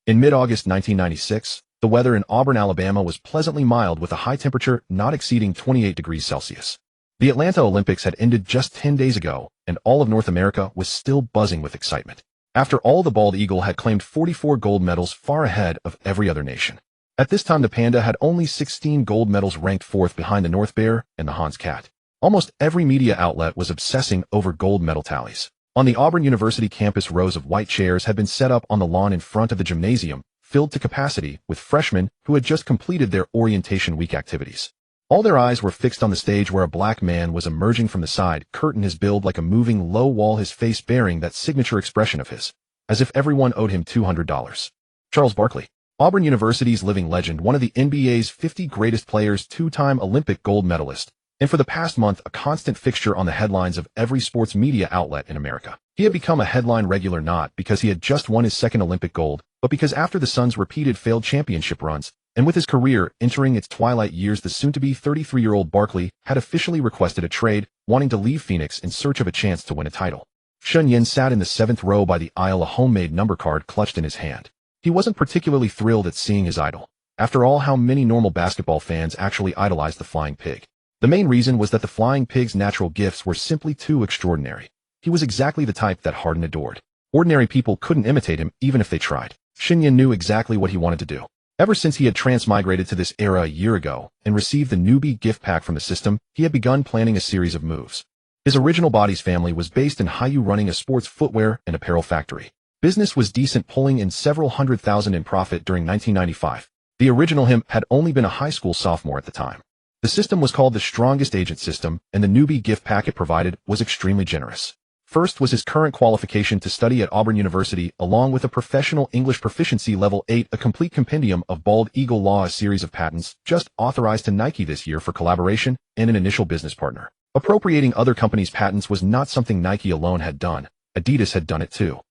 In mid-August 1996, the weather in Auburn, Alabama was pleasantly mild with a high temperature not exceeding 28 degrees Celsius. The Atlanta Olympics had ended just 10 days ago, and all of North America was still buzzing with excitement. After all, the bald eagle had claimed 44 gold medals, far ahead of every other nation. At this time, the panda had only 16 gold medals, ranked fourth behind the North Bear and the Hans cat. Almost every media outlet was obsessing over gold medal tallies. On the Auburn University campus, rows of white chairs had been set up on the lawn in front of the gymnasium, filled to capacity with freshmen who had just completed their orientation week activities. All their eyes were fixed on the stage, where a black man was emerging from the side curtain, his build like a moving low wall, his face bearing that signature expression of his, as if everyone owed him $200. Charles Barkley, Auburn University's living legend, one of the NBA's 50 greatest players, two-time Olympic gold medalist, and for the past month a constant fixture on the headlines of every sports media outlet in America. He had become a headline regular not because he had just won his second Olympic gold, but because after the Suns' repeated failed championship runs, and with his career entering its twilight years, the soon-to-be 33-year-old Barkley had officially requested a trade, wanting to leave Phoenix in search of a chance to win a title. Shen Yan sat in the seventh row by the aisle, a homemade number card clutched in his hand. He wasn't particularly thrilled at seeing his idol. After all, how many normal basketball fans actually idolized the Flying Pig? The main reason was that the Flying Pig's natural gifts were simply too extraordinary. He was exactly the type that Harden adored. Ordinary people couldn't imitate him even if they tried. Shen Yan knew exactly what he wanted to do. Ever since he had transmigrated to this era a year ago and received the newbie gift pack from the system, he had begun planning a series of moves. His original body's family was based in Hayu, running a sports footwear and apparel factory. Business was decent, pulling in several $100,000 in profit during 1995. The original him had only been a high school sophomore at the time. The system was called the Strongest Agent System, and the newbie gift pack it provided was extremely generous. First was his current qualification to study at Auburn University, along with a professional English proficiency level 8, a complete compendium of bald eagle law, a series of patents just authorized to Nike this year for collaboration, and an initial business partner. Appropriating other companies' patents was not something Nike alone had done. Adidas had done it too.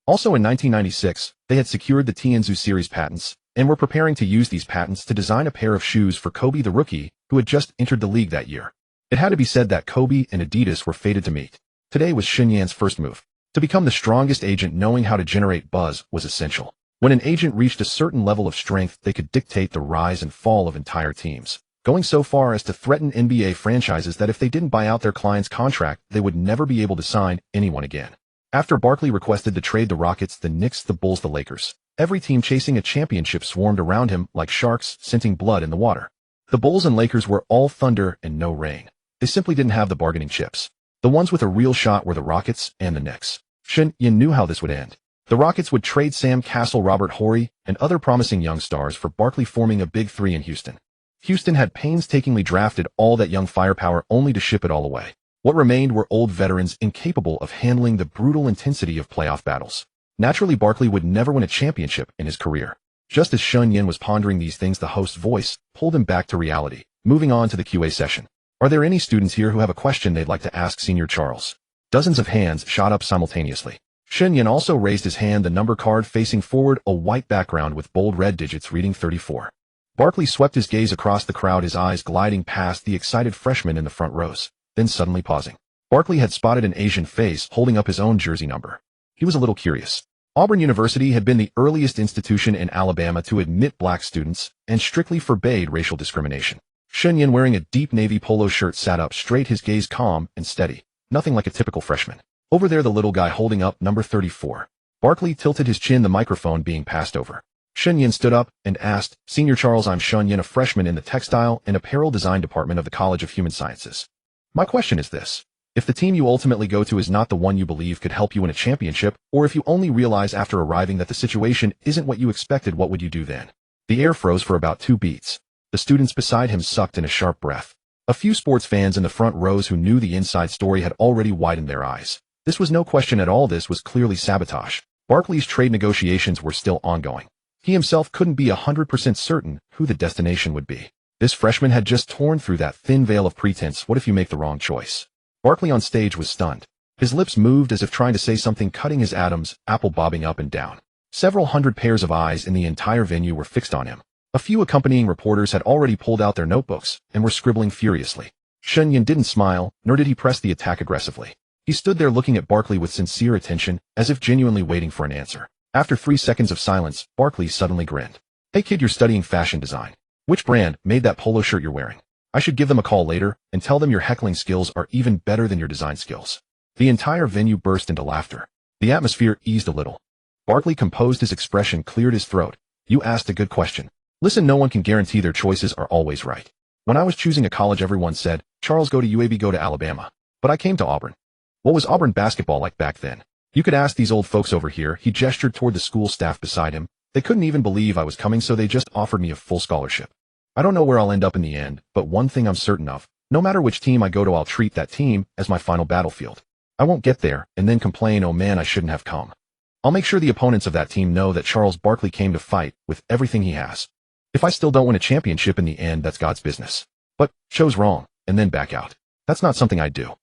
Also in 1996, they had secured the Tianzu series patents, and were preparing to use these patents to design a pair of shoes for Kobe the rookie, who had just entered the league that year. It had to be said that Kobe and Adidas were fated to meet. Today was Shen Yan's first move. To become the strongest agent, knowing how to generate buzz was essential. When an agent reached a certain level of strength, they could dictate the rise and fall of entire teams, going so far as to threaten NBA franchises that if they didn't buy out their client's contract, they would never be able to sign anyone again. After Barkley requested to trade the Rockets, the Knicks, the Bulls, the Lakers, every team chasing a championship swarmed around him like sharks scenting blood in the water. The Bulls and Lakers were all thunder and no rain. They simply didn't have the bargaining chips. The ones with a real shot were the Rockets and the Knicks. Shen Yan knew how this would end. The Rockets would trade Sam Cassell, Robert Horry, and other promising young stars for Barkley, forming a big three in Houston. Houston had painstakingly drafted all that young firepower only to ship it all away. What remained were old veterans incapable of handling the brutal intensity of playoff battles. Naturally, Barkley would never win a championship in his career. Just as Shen Yan was pondering these things, the host's voice pulled him back to reality. Moving on to the QA session. Are there any students here who have a question they'd like to ask Senior Charles? Dozens of hands shot up simultaneously. Shen Yan also raised his hand, the number card facing forward, a white background with bold red digits reading 34. Barkley swept his gaze across the crowd, his eyes gliding past the excited freshmen in the front rows, then suddenly pausing. Barkley had spotted an Asian face holding up his own jersey number. He was a little curious. Auburn University had been the earliest institution in Alabama to admit black students and strictly forbade racial discrimination. Shen Yan, wearing a deep navy polo shirt, sat up straight, his gaze calm and steady, nothing like a typical freshman. Over there, the little guy holding up number 34. Barkley tilted his chin, the microphone being passed over. Shen Yan stood up and asked, Senior Charles, I'm Shen Yan, a freshman in the Textile and Apparel Design Department of the College of Human Sciences. My question is this. If the team you ultimately go to is not the one you believe could help you win a championship, or if you only realize after arriving that the situation isn't what you expected, what would you do then? The air froze for about 2 beats. The students beside him sucked in a sharp breath. A few sports fans in the front rows who knew the inside story had already widened their eyes. This was no question at all. This was clearly sabotage. Barkley's trade negotiations were still ongoing. He himself couldn't be 100% certain who the destination would be. This freshman had just torn through that thin veil of pretense. What if you make the wrong choice? Barkley on stage was stunned. His lips moved as if trying to say something, cutting his atoms, apple bobbing up and down. Several hundred pairs of eyes in the entire venue were fixed on him. A few accompanying reporters had already pulled out their notebooks and were scribbling furiously. Shen Yan didn't smile, nor did he press the attack aggressively. He stood there looking at Barkley with sincere attention, as if genuinely waiting for an answer. After 3 seconds of silence, Barkley suddenly grinned. Hey kid, you're studying fashion design. Which brand made that polo shirt you're wearing? I should give them a call later and tell them your heckling skills are even better than your design skills. The entire venue burst into laughter. The atmosphere eased a little. Barkley composed his expression, cleared his throat. You asked a good question. Listen, no one can guarantee their choices are always right. When I was choosing a college, everyone said, Charles, go to UAB, go to Alabama. But I came to Auburn. What was Auburn basketball like back then? You could ask these old folks over here. He gestured toward the school staff beside him. They couldn't even believe I was coming, so they just offered me a full scholarship. I don't know where I'll end up in the end, but one thing I'm certain of, no matter which team I go to, I'll treat that team as my final battlefield. I won't get there and then complain, oh man, I shouldn't have come. I'll make sure the opponents of that team know that Charles Barkley came to fight with everything he has. If I still don't win a championship in the end, that's God's business. But, chose wrong, and then back out. That's not something I'd do.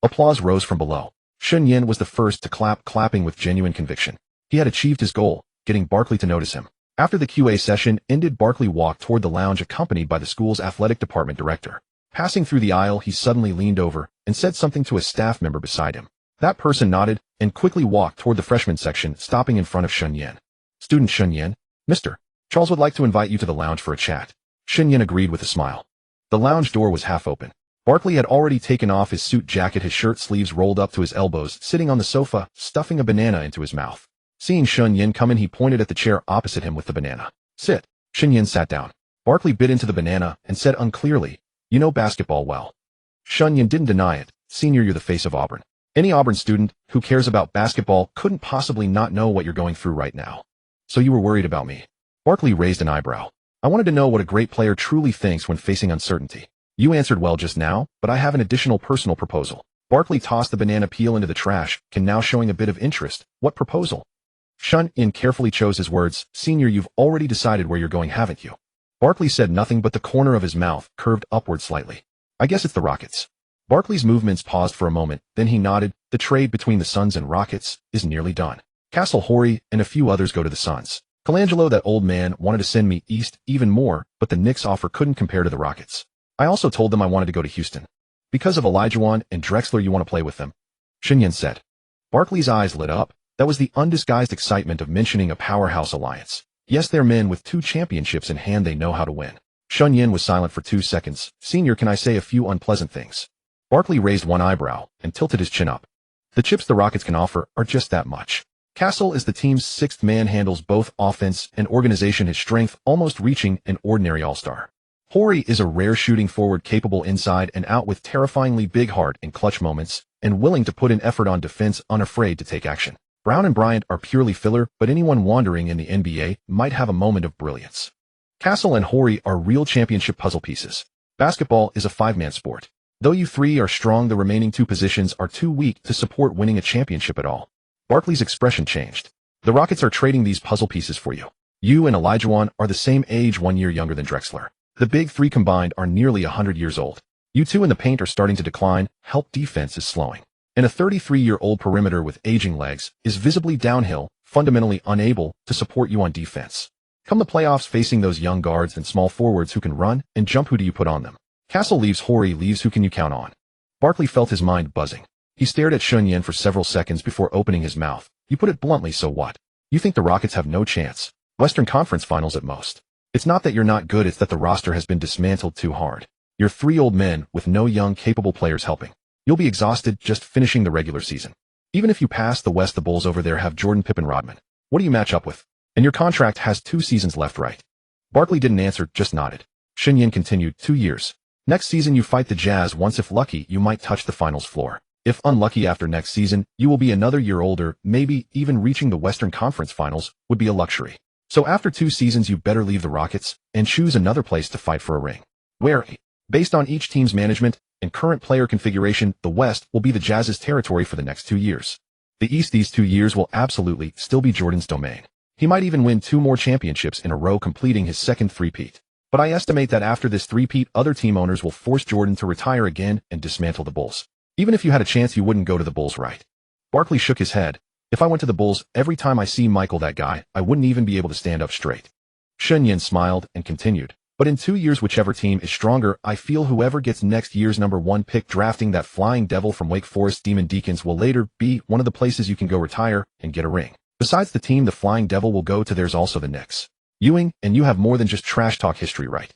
Applause rose from below. Shen Yan was the first to clap, clapping with genuine conviction. He had achieved his goal, getting Barkley to notice him. After the QA session ended, Barkley walked toward the lounge accompanied by the school's athletic department director. Passing through the aisle, he suddenly leaned over and said something to a staff member beside him. That person nodded and quickly walked toward the freshman section, stopping in front of Shen Yan. Student Shen Yan, Mr. Charles would like to invite you to the lounge for a chat. Shen Yan agreed with a smile. The lounge door was half open. Barkley had already taken off his suit jacket, his shirt sleeves rolled up to his elbows, sitting on the sofa, stuffing a banana into his mouth. Seeing Shen Yan come in, he pointed at the chair opposite him with the banana. Sit. Shen Yan sat down. Barkley bit into the banana and said unclearly, you know basketball well. Shen Yan didn't deny it. Senior, you're the face of Auburn. Any Auburn student who cares about basketball couldn't possibly not know what you're going through right now. So you were worried about me. Barkley raised an eyebrow. I wanted to know what a great player truly thinks when facing uncertainty. You answered well just now, but I have an additional personal proposal. Barkley tossed the banana peel into the trash, now showing a bit of interest. What proposal? Shen Yan carefully chose his words. Senior, you've already decided where you're going, haven't you? Barkley said nothing, but the corner of his mouth curved upward slightly. I guess it's the Rockets. Barkley's movements paused for a moment, then he nodded. The trade between the Suns and Rockets is nearly done. Castle Horry and a few others go to the Suns. Colangelo, that old man, wanted to send me east even more, but the Knicks' offer couldn't compare to the Rockets. I also told them I wanted to go to Houston. Because of Dwyane and Drexler, you want to play with them? Shen Yan said. Barkley's eyes lit up. That was the undisguised excitement of mentioning a powerhouse alliance. Yes, they're men with 2 championships in hand. They know how to win. Shen Yan was silent for 2 seconds. Senior, can I say a few unpleasant things? Barkley raised one eyebrow and tilted his chin up. The chips the Rockets can offer are just that much. Castle is the team's 6th man, handles both offense and organization, his strength almost reaching an ordinary all-star. Horry is a rare shooting forward, capable inside and out with terrifyingly big heart in clutch moments and willing to put in effort on defense, unafraid to take action. Brown and Bryant are purely filler, but anyone wandering in the NBA might have a moment of brilliance. Castle and Horry are real championship puzzle pieces. Basketball is a 5-man sport. Though you 3 are strong, the remaining 2 positions are too weak to support winning a championship at all. Barkley's expression changed. The Rockets are trading these puzzle pieces for you. You and Dwyane are the same age, 1 year younger than Drexler. The big 3 combined are nearly 100 years old. You 2 in the paint are starting to decline. Help defense is slowing. And a 33-year-old perimeter with aging legs is visibly downhill, fundamentally unable to support you on defense. Come the playoffs, facing those young guards and small forwards who can run and jump, who do you put on them? Castle leaves, Horry leaves, who can you count on? Barkley felt his mind buzzing. He stared at Shen Yan for several seconds before opening his mouth. You put it bluntly, so what? You think the Rockets have no chance? Western Conference Finals at most. It's not that you're not good, it's that the roster has been dismantled too hard. You're 3 old men with no young, capable players helping. You'll be exhausted just finishing the regular season. Even if you pass the West, the Bulls over there have Jordan, Pippen, Rodman. What do you match up with? And your contract has 2 seasons left, right? Barkley didn't answer, just nodded. Shen Yan continued, 2 years. Next season you fight the Jazz. Once, if lucky, you might touch the finals floor. If unlucky, after next season, you will be another year older. Maybe even reaching the Western Conference Finals would be a luxury. So after 2 seasons you better leave the Rockets and choose another place to fight for a ring. Where, based on each team's management and current player configuration, the West will be the Jazz's territory for the next 2 years. The East, these 2 years will absolutely still be Jordan's domain. He might even win 2 more championships in a row, completing his 2nd three-peat. But I estimate that after this three-peat, other team owners will force Jordan to retire again and dismantle the Bulls. Even if you had a chance, you wouldn't go to the Bulls, right? Barkley shook his head. If I went to the Bulls, every time I see Michael, that guy, I wouldn't even be able to stand up straight. Shen Yan smiled and continued. But in 2 years, whichever team is stronger, I feel whoever gets next year's #1 pick, drafting that flying devil from Wake Forest, Demon Deacons, will later be one of the places you can go retire and get a ring. Besides the team the Flying Devil will go to, there's also the Knicks. Ewing, and you have more than just trash talk history, right?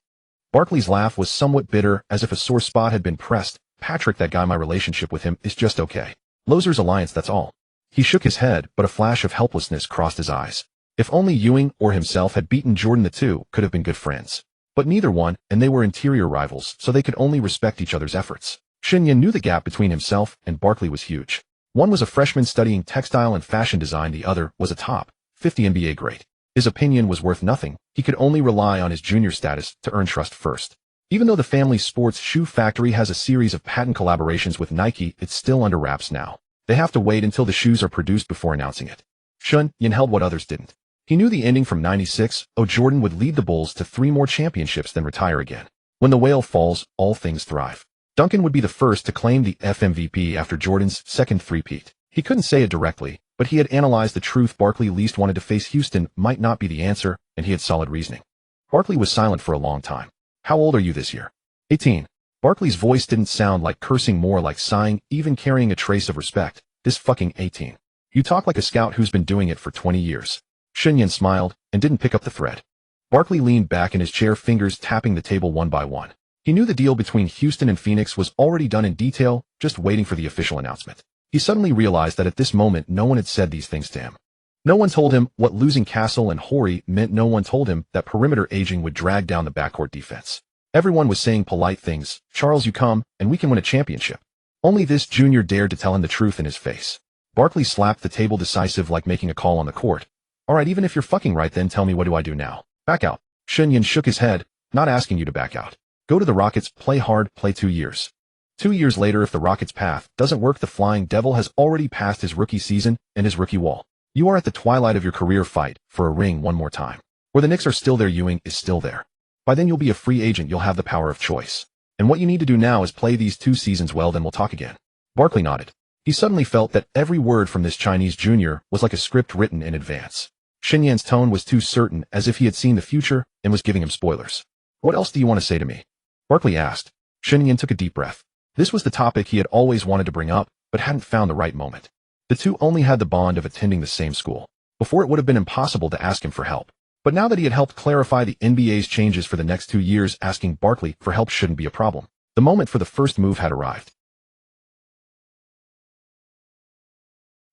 Barkley's laugh was somewhat bitter, as if a sore spot had been pressed. Patrick, that guy, my relationship with him is just okay. Losers Alliance, that's all. He shook his head, but a flash of helplessness crossed his eyes. If only Ewing or himself had beaten Jordan, the two could have been good friends. But neither one, and they were interior rivals, so they could only respect each other's efforts. Shen Yan knew the gap between himself and Barkley was huge. One was a freshman studying textile and fashion design, the other was a top 50 NBA great. His opinion was worth nothing. He could only rely on his junior status to earn trust first. Even though the family sports shoe factory has a series of patent collaborations with Nike, it's still under wraps now. They have to wait until the shoes are produced before announcing it. Shen Yan held what others didn't. He knew the ending from '96. Jordan would lead the Bulls to 3 more championships, then retire again. When the whale falls, all things thrive. Duncan would be the first to claim the FMVP after Jordan's second three-peat. He couldn't say it directly, but he had analyzed the truth. Barkley least wanted to face Houston might not be the answer, and he had solid reasoning. Barkley was silent for a long time. How old are you this year? 18. Barkley's voice didn't sound like cursing, more like sighing, even carrying a trace of respect. This fucking 18. You talk like a scout who's been doing it for 20 years. Shen Yan smiled and didn't pick up the thread. Barkley leaned back in his chair, fingers tapping the table one by one. He knew the deal between Houston and Phoenix was already done in detail, just waiting for the official announcement. He suddenly realized that at this moment no one had said these things to him. No one told him what losing Castle and Horry meant. No one told him that perimeter aging would drag down the backcourt defense. Everyone was saying polite things. Charles, you come, and we can win a championship. Only this junior dared to tell him the truth in his face. Barkley slapped the table, decisive, like making a call on the court. All right, even if you're fucking right, then tell me, what do I do now? Back out. Shen Yan shook his head. Not asking you to back out. Go to the Rockets, play hard, play 2 years. 2 years later, if the Rockets' path doesn't work, the Flying Devil has already passed his rookie season and his rookie wall. You are at the twilight of your career. Fight for a ring one more time. Where the Knicks are still there, Ewing is still there. By then you'll be a free agent, you'll have the power of choice. And what you need to do now is play these 2 seasons well, then we'll talk again. Barkley nodded. He suddenly felt that every word from this Chinese junior was like a script written in advance. Shen Yan's tone was too certain, as if he had seen the future and was giving him spoilers. What else do you want to say to me? Barkley asked. Shen Yan took a deep breath. This was the topic he had always wanted to bring up, but hadn't found the right moment. The two only had the bond of attending the same school. Before, it would have been impossible to ask him for help. But now that he had helped clarify the NBA's changes for the next 2 years, asking Barkley for help shouldn't be a problem. The moment for the first move had arrived.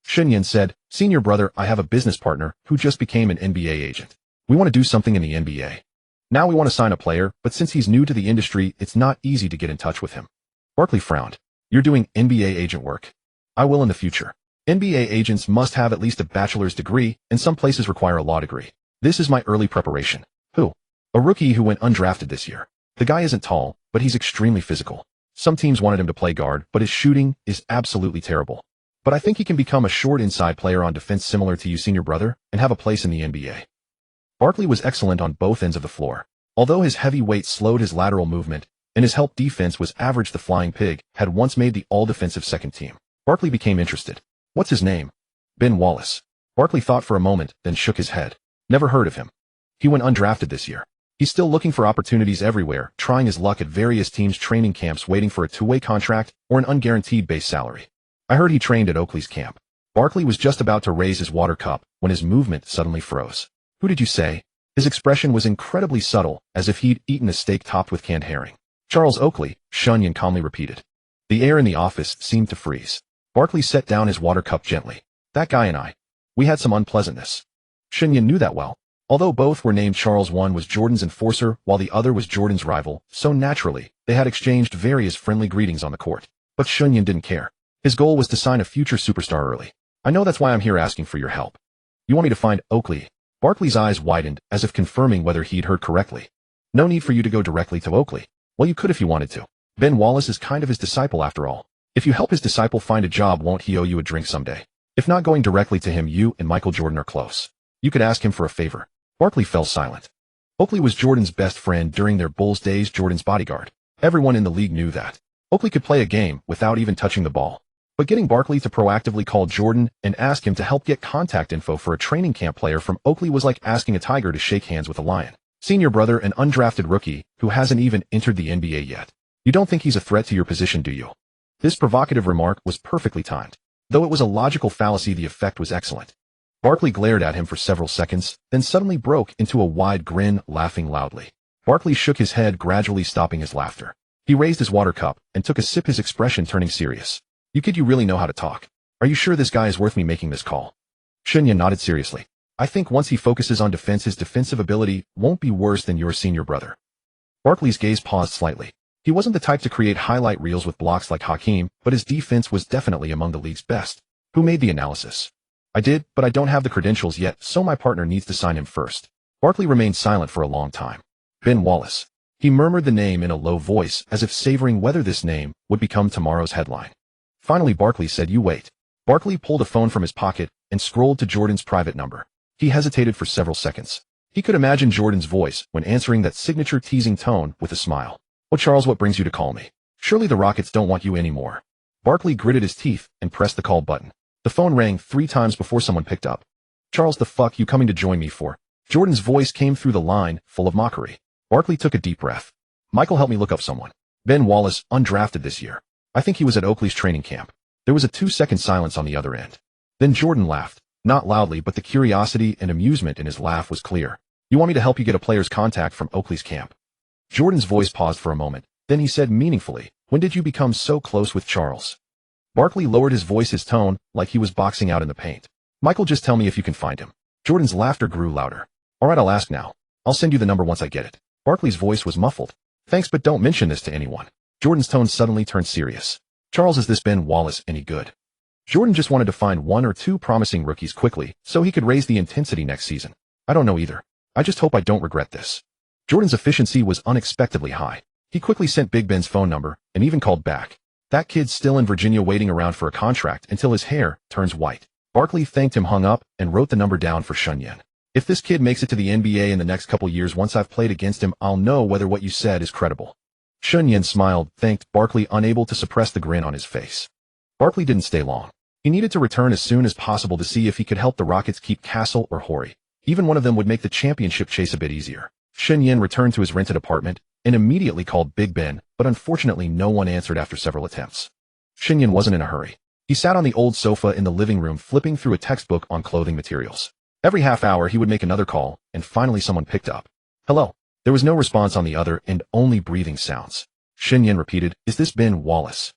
Shen Yan said, "Senior brother, I have a business partner who just became an NBA agent. We want to do something in the NBA. Now we want to sign a player, but since he's new to the industry, it's not easy to get in touch with him." Barkley frowned. "You're doing NBA agent work?" "I will in the future. NBA agents must have at least a bachelor's degree, and some places require a law degree. This is my early preparation." "Who?" "A rookie who went undrafted this year. The guy isn't tall, but he's extremely physical. Some teams wanted him to play guard, but his shooting is absolutely terrible. But I think he can become a short inside player on defense similar to you, senior brother, and have a place in the NBA." Barkley was excellent on both ends of the floor. Although his heavy weight slowed his lateral movement, and his help defense was average, the Flying Pig had once made the all-defensive second team. Barkley became interested. "What's his name?" "Ben Wallace." Barkley thought for a moment, then shook his head. "Never heard of him. He went undrafted this year. He's still looking for opportunities everywhere, trying his luck at various teams' training camps, waiting for a 2-way contract or an unguaranteed base salary. I heard he trained at Oakley's camp." Barkley was just about to raise his water cup when his movement suddenly froze. "Who did you say?" His expression was incredibly subtle, as if he'd eaten a steak topped with canned herring. "Charles Oakley," Shen Yan calmly repeated. The air in the office seemed to freeze. Barkley set down his water cup gently. "That guy and we had some unpleasantness." Shen Yan knew that well. Although both were named Charles, one was Jordan's enforcer while the other was Jordan's rival, so naturally, they had exchanged various friendly greetings on the court. But Shen Yan didn't care. His goal was to sign a future superstar early. "I know, that's why I'm here asking for your help." "You want me to find Oakley?" Barkley's eyes widened, as if confirming whether he'd heard correctly. "No need for you to go directly to Oakley." "Well, you could if you wanted to. Ben Wallace is kind of his disciple after all. If you help his disciple find a job, won't he owe you a drink someday? If not going directly to him, you and Michael Jordan are close. You could ask him for a favor." Barkley fell silent. Oakley was Jordan's best friend during their Bulls days, Jordan's bodyguard. Everyone in the league knew that. Oakley could play a game without even touching the ball. But getting Barkley to proactively call Jordan and ask him to help get contact info for a training camp player from Oakley was like asking a tiger to shake hands with a lion. "Senior brother, an undrafted rookie who hasn't even entered the NBA yet. You don't think he's a threat to your position, do you?" This provocative remark was perfectly timed. Though it was a logical fallacy, the effect was excellent. Barkley glared at him for several seconds, then suddenly broke into a wide grin, laughing loudly. Barkley shook his head, gradually stopping his laughter. He raised his water cup and took a sip, his expression turning serious. You kid, you really know how to talk. Are you sure this guy is worth me making this call? Shen Yan nodded seriously. I think once he focuses on defense, his defensive ability won't be worse than your senior brother. Barkley's gaze paused slightly. He wasn't the type to create highlight reels with blocks like Hakeem, but his defense was definitely among the league's best. Who made the analysis? I did, but I don't have the credentials yet, so my partner needs to sign him first. Barkley remained silent for a long time. Ben Wallace. He murmured the name in a low voice, as if savoring whether this name would become tomorrow's headline. Finally, Barkley said, "You wait." Barkley pulled a phone from his pocket and scrolled to Jordan's private number. He hesitated for several seconds. He could imagine Jordan's voice when answering, that signature teasing tone with a smile. "Well, Charles, what brings you to call me? Surely the Rockets don't want you anymore." Barkley gritted his teeth and pressed the call button. The phone rang 3 times before someone picked up. "Charles, the fuck you coming to join me for?" Jordan's voice came through the line, full of mockery. Barkley took a deep breath. "Michael, help me look up someone. Ben Wallace, undrafted this year. I think he was at Oakley's training camp." There was a 2-second silence on the other end. Then Jordan laughed. Not loudly, but the curiosity and amusement in his laugh was clear. "You want me to help you get a player's contact from Oakley's camp?" Jordan's voice paused for a moment. Then he said meaningfully, "When did you become so close with Charles?" Barkley lowered his voice, his tone like he was boxing out in the paint. "Michael, just tell me if you can find him." Jordan's laughter grew louder. "All right, I'll ask now. I'll send you the number once I get it." Barkley's voice was muffled. "Thanks, but don't mention this to anyone." Jordan's tone suddenly turned serious. "Charles, is this Ben Wallace any good?" Jordan just wanted to find 1 or 2 promising rookies quickly so he could raise the intensity next season. "I don't know either. I just hope I don't regret this." Jordan's efficiency was unexpectedly high. He quickly sent Big Ben's phone number and even called back. That kid's still in Virginia waiting around for a contract until his hair turns white. Barkley thanked him, hung up, and wrote the number down for Shen Yan. "If this kid makes it to the NBA in the next couple years, once I've played against him, I'll know whether what you said is credible." Shen Yan smiled, thanked Barkley, unable to suppress the grin on his face. Barkley didn't stay long. He needed to return as soon as possible to see if he could help the Rockets keep Castle or Horry. Even one of them would make the championship chase a bit easier. Shen Yan returned to his rented apartment and immediately called Big Ben, but unfortunately no one answered after several attempts. Shen Yan wasn't in a hurry. He sat on the old sofa in the living room, flipping through a textbook on clothing materials. Every half hour he would make another call, and finally someone picked up. "Hello." There was no response on the other end, only breathing sounds. Shen Yan repeated, "Is this Ben Wallace?"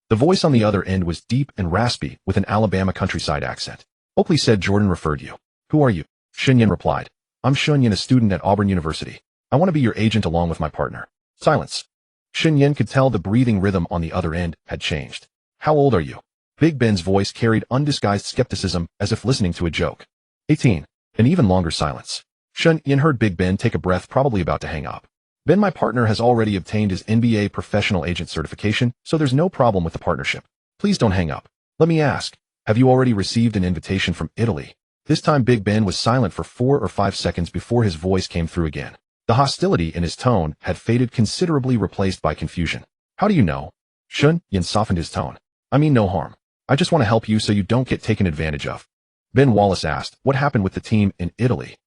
The voice on the other end was deep and raspy, with an Alabama countryside accent. "Oakley said Jordan referred you." "Who are you?" Shen Yan replied. "I'm Shen Yan, a student at Auburn University. I want to be your agent along with my partner." Silence. Shen Yan could tell the breathing rhythm on the other end had changed. "How old are you?" Big Ben's voice carried undisguised skepticism, as if listening to a joke. 18. An even longer silence. Shen Yan heard Big Ben take a breath, probably about to hang up. "Ben, my partner has already obtained his NBA professional agent certification, so there's no problem with the partnership. Please don't hang up. Let me ask, have you already received an invitation from Italy?" This time Big Ben was silent for 4 or 5 seconds before his voice came through again. The hostility in his tone had faded, considerably replaced by confusion. "How do you know?" Shen Yan softened his tone. "I mean no harm. I just want to help you so you don't get taken advantage of." Ben Wallace asked, "What happened with the team in Italy?"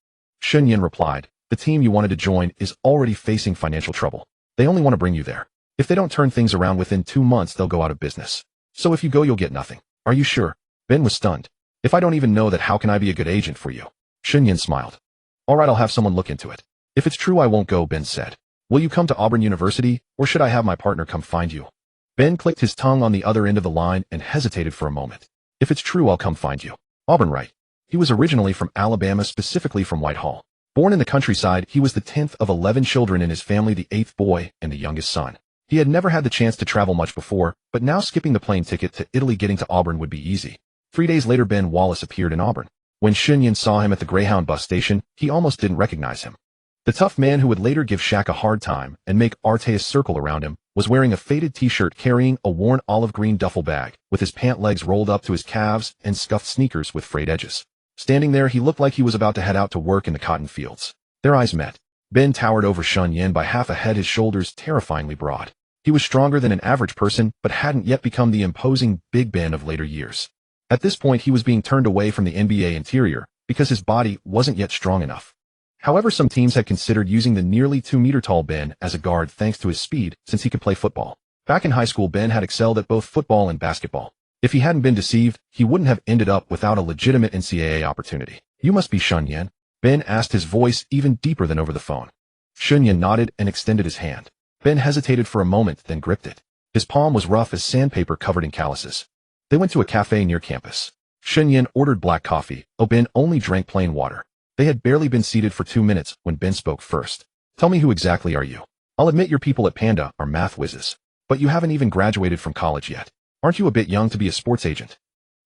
Shen Yan replied, "The team you wanted to join is already facing financial trouble. They only want to bring you there. If they don't turn things around within 2 months, they'll go out of business. So if you go, you'll get nothing." "Are you sure?" Ben was stunned. "If I don't even know that, how can I be a good agent for you?" Shen Yan smiled. "All right, I'll have someone look into it. If it's true, I won't go," Ben said. "Will you come to Auburn University, or should I have my partner come find you?" Ben clicked his tongue on the other end of the line and hesitated for a moment. "If it's true, I'll come find you." Auburn, right? He was originally from Alabama, specifically from Whitehall. Born in the countryside, he was the 10th of 11 children in his family, the 8th boy and the youngest son. He had never had the chance to travel much before, but now skipping the plane ticket to Italy, getting to Auburn would be easy. 3 days later, Ben Wallace appeared in Auburn. When Shen Yan saw him at the Greyhound bus station, he almost didn't recognize him. The tough man who would later give Shaq a hard time and make Arteus circle around him was wearing a faded t-shirt, carrying a worn olive green duffel bag, with his pant legs rolled up to his calves and scuffed sneakers with frayed edges. Standing there, he looked like he was about to head out to work in the cotton fields. Their eyes met. Ben towered over Shen Yan by half a head, his shoulders terrifyingly broad. He was stronger than an average person, but hadn't yet become the imposing Big Ben of later years. At this point, he was being turned away from the NBA interior because his body wasn't yet strong enough. However, some teams had considered using the nearly 2-meter-tall Ben as a guard thanks to his speed, since he could play football. Back in high school, Ben had excelled at both football and basketball. If he hadn't been deceived, he wouldn't have ended up without a legitimate NCAA opportunity. You must be Shen Yan? Ben asked, his voice even deeper than over the phone. Shen Yan nodded and extended his hand. Ben hesitated for a moment, then gripped it. His palm was rough as sandpaper covered in calluses. They went to a cafe near campus. Shen Yan ordered black coffee. Ben only drank plain water. They had barely been seated for 2 minutes when Ben spoke first. Tell me, who exactly are you? I'll admit your people at Panda are math whizzes, but you haven't even graduated from college yet. Aren't you a bit young to be a sports agent?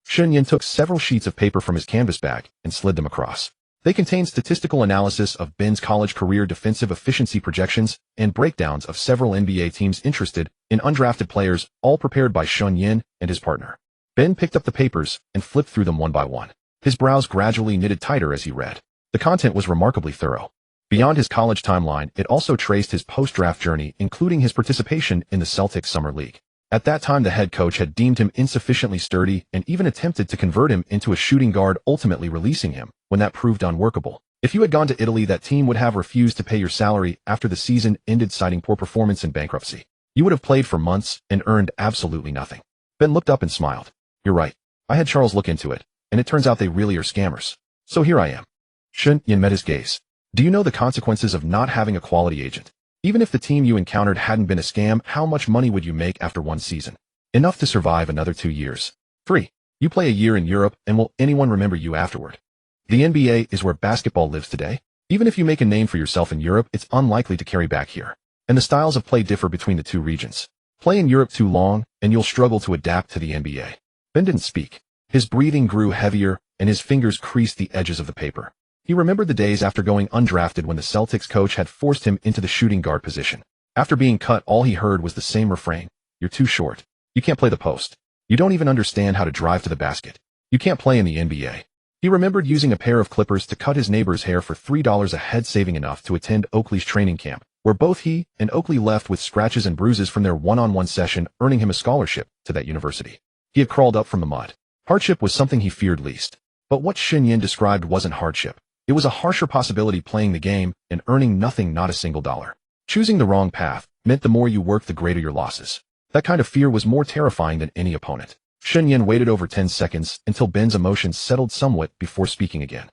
Shen Yan took several sheets of paper from his canvas bag and slid them across. They contained statistical analysis of Ben's college career defensive efficiency projections and breakdowns of several NBA teams interested in undrafted players, all prepared by Shen Yan and his partner. Ben picked up the papers and flipped through them one by one. His brows gradually knitted tighter as he read. The content was remarkably thorough. Beyond his college timeline, it also traced his post-draft journey, including his participation in the Celtics Summer League. At that time, the head coach had deemed him insufficiently sturdy and even attempted to convert him into a shooting guard, ultimately releasing him when that proved unworkable. If you had gone to Italy, that team would have refused to pay your salary after the season ended, citing poor performance and bankruptcy. You would have played for months and earned absolutely nothing. Ben looked up and smiled. You're right. I had Charles look into it, and it turns out they really are scammers. So here I am. Shen Yan met his gaze. Do you know the consequences of not having a quality agent? Even if the team you encountered hadn't been a scam, how much money would you make after one season? Enough to survive another 2 years. 3. You play a year in Europe, and will anyone remember you afterward? The NBA is where basketball lives today. Even if you make a name for yourself in Europe, it's unlikely to carry back here. And the styles of play differ between the two regions. Play in Europe too long, and you'll struggle to adapt to the NBA. Ben didn't speak. His breathing grew heavier, and his fingers creased the edges of the paper. He remembered the days after going undrafted when the Celtics coach had forced him into the shooting guard position. After being cut, all he heard was the same refrain. You're too short. You can't play the post. You don't even understand how to drive to the basket. You can't play in the NBA. He remembered using a pair of clippers to cut his neighbor's hair for $3 a head, saving enough to attend Oakley's training camp, where both he and Oakley left with scratches and bruises from their one-on-one session, earning him a scholarship to that university. He had crawled up from the mud. Hardship was something he feared least. But what Shen Yan described wasn't hardship. It was a harsher possibility, playing the game and earning nothing, not a single dollar. Choosing the wrong path meant the more you worked, the greater your losses. That kind of fear was more terrifying than any opponent. Shen Yan waited over 10 seconds until Ben's emotions settled somewhat before speaking again.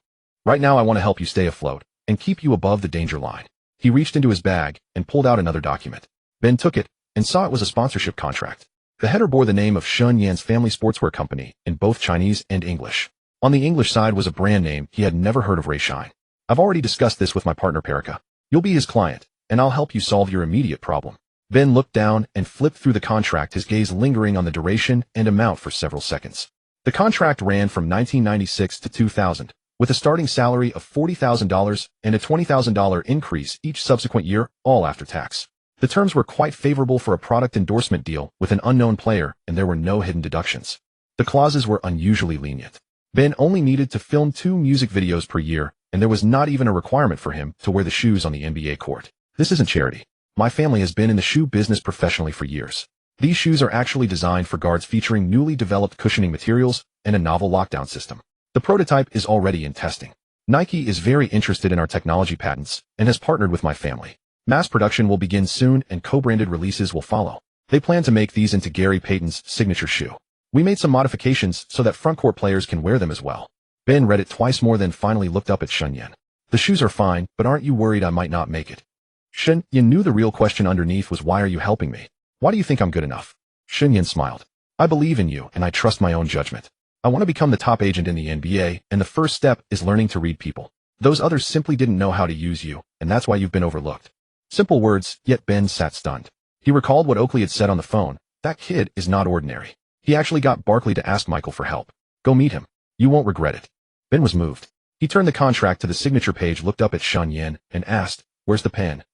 Right now, I want to help you stay afloat and keep you above the danger line. He reached into his bag and pulled out another document. Ben took it and saw it was a sponsorship contract. The header bore the name of Shen Yan's family sportswear company in both Chinese and English. On the English side was a brand name he had never heard of, Ray Shine. I've already discussed this with my partner Perica. You'll be his client, and I'll help you solve your immediate problem. Ben looked down and flipped through the contract, his gaze lingering on the duration and amount for several seconds. The contract ran from 1996 to 2000, with a starting salary of $40,000 and a $20,000 increase each subsequent year, all after tax. The terms were quite favorable for a product endorsement deal with an unknown player, and there were no hidden deductions. The clauses were unusually lenient. Ben only needed to film 2 music videos per year, and there was not even a requirement for him to wear the shoes on the NBA court. This isn't charity. My family has been in the shoe business professionally for years. These shoes are actually designed for guards, featuring newly developed cushioning materials and a novel lockdown system. The prototype is already in testing. Nike is very interested in our technology patents and has partnered with my family. Mass production will begin soon, and co-branded releases will follow. They plan to make these into Gary Payton's signature shoe. We made some modifications so that frontcourt players can wear them as well. Ben read it twice more, then finally looked up at Shen Yan. The shoes are fine, but aren't you worried I might not make it? Shen Yan knew the real question underneath was, why are you helping me? Why do you think I'm good enough? Shen Yan smiled. I believe in you, and I trust my own judgment. I want to become the top agent in the NBA, and the first step is learning to read people. Those others simply didn't know how to use you, and that's why you've been overlooked. Simple words, yet Ben sat stunned. He recalled what Oakley had said on the phone. That kid is not ordinary. He actually got Barkley to ask Michael for help. Go meet him. You won't regret it. Ben was moved. He turned the contract to the signature page, looked up at Shen Yan, and asked, where's the pen?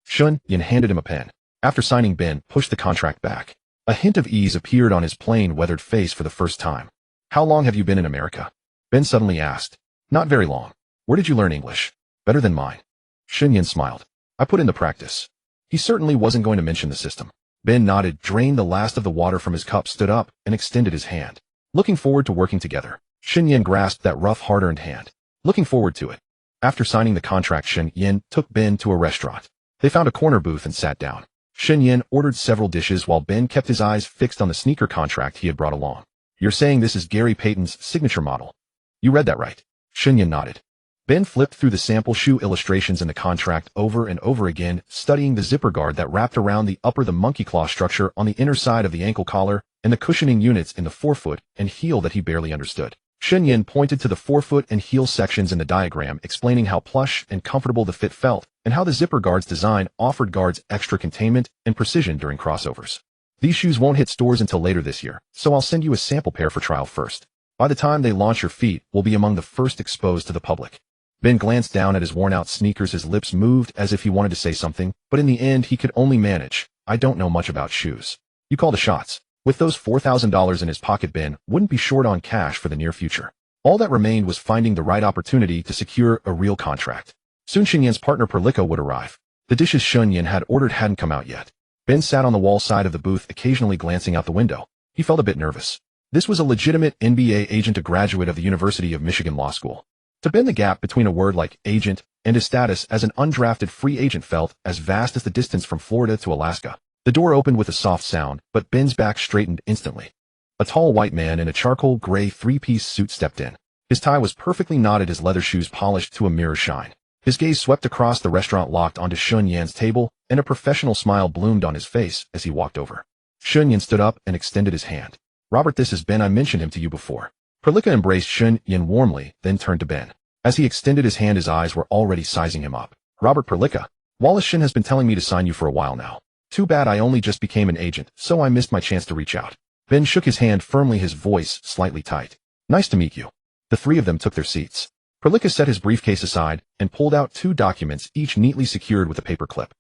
Shen Yan handed him a pen. After signing, Ben pushed the contract back. A hint of ease appeared on his plain, weathered face for the first time. How long have you been in America? Ben suddenly asked. Not very long. Where did you learn English? Better than mine. Shen Yan smiled. I put in the practice. He certainly wasn't going to mention the system. Ben nodded, drained the last of the water from his cup, stood up, and extended his hand. Looking forward to working together. Shen Yan grasped that rough, hard-earned hand. Looking forward to it. After signing the contract, Shen Yan took Ben to a restaurant. They found a corner booth and sat down. Shen Yan ordered several dishes while Ben kept his eyes fixed on the sneaker contract he had brought along. You're saying this is Gary Payton's signature model. You read that right. Shen Yan nodded. Ben flipped through the sample shoe illustrations in the contract over and over again, studying the zipper guard that wrapped around the monkey claw structure on the inner side of the ankle collar and the cushioning units in the forefoot and heel that he barely understood. Shen Yan pointed to the forefoot and heel sections in the diagram, explaining how plush and comfortable the fit felt and how the zipper guard's design offered guards extra containment and precision during crossovers. These shoes won't hit stores until later this year, so I'll send you a sample pair for trial first. By the time they launch, your feet will be among the first exposed to the public. Ben glanced down at his worn-out sneakers. His lips moved as if he wanted to say something, but in the end he could only manage. I don't know much about shoes. You call the shots. With those $4,000 in his pocket, Ben wouldn't be short on cash for the near future. All that remained was finding the right opportunity to secure a real contract. Soon Shen Yan's partner Perlica would arrive. The dishes Shen Yan had ordered hadn't come out yet. Ben sat on the wall side of the booth, occasionally glancing out the window. He felt a bit nervous. This was a legitimate NBA agent, a graduate of the University of Michigan Law School. To Ben, the gap between a word like agent and his status as an undrafted free agent felt as vast as the distance from Florida to Alaska. The door opened with a soft sound, but Ben's back straightened instantly. A tall white man in a charcoal gray three-piece suit stepped in. His tie was perfectly knotted, his leather shoes polished to a mirror shine. His gaze swept across the restaurant, locked onto Shen Yan's table, and a professional smile bloomed on his face as he walked over. Shen Yan stood up and extended his hand. Robert, this is Ben. I mentioned him to you before. Perlica embraced Shen Yan warmly, then turned to Ben. As he extended his hand, his eyes were already sizing him up. Robert Perlica. Wallace Shen has been telling me to sign you for a while now. Too bad I only just became an agent, so I missed my chance to reach out. Ben shook his hand firmly, his voice slightly tight. Nice to meet you. The three of them took their seats. Perlica set his briefcase aside and pulled out two documents, each neatly secured with a paper clip.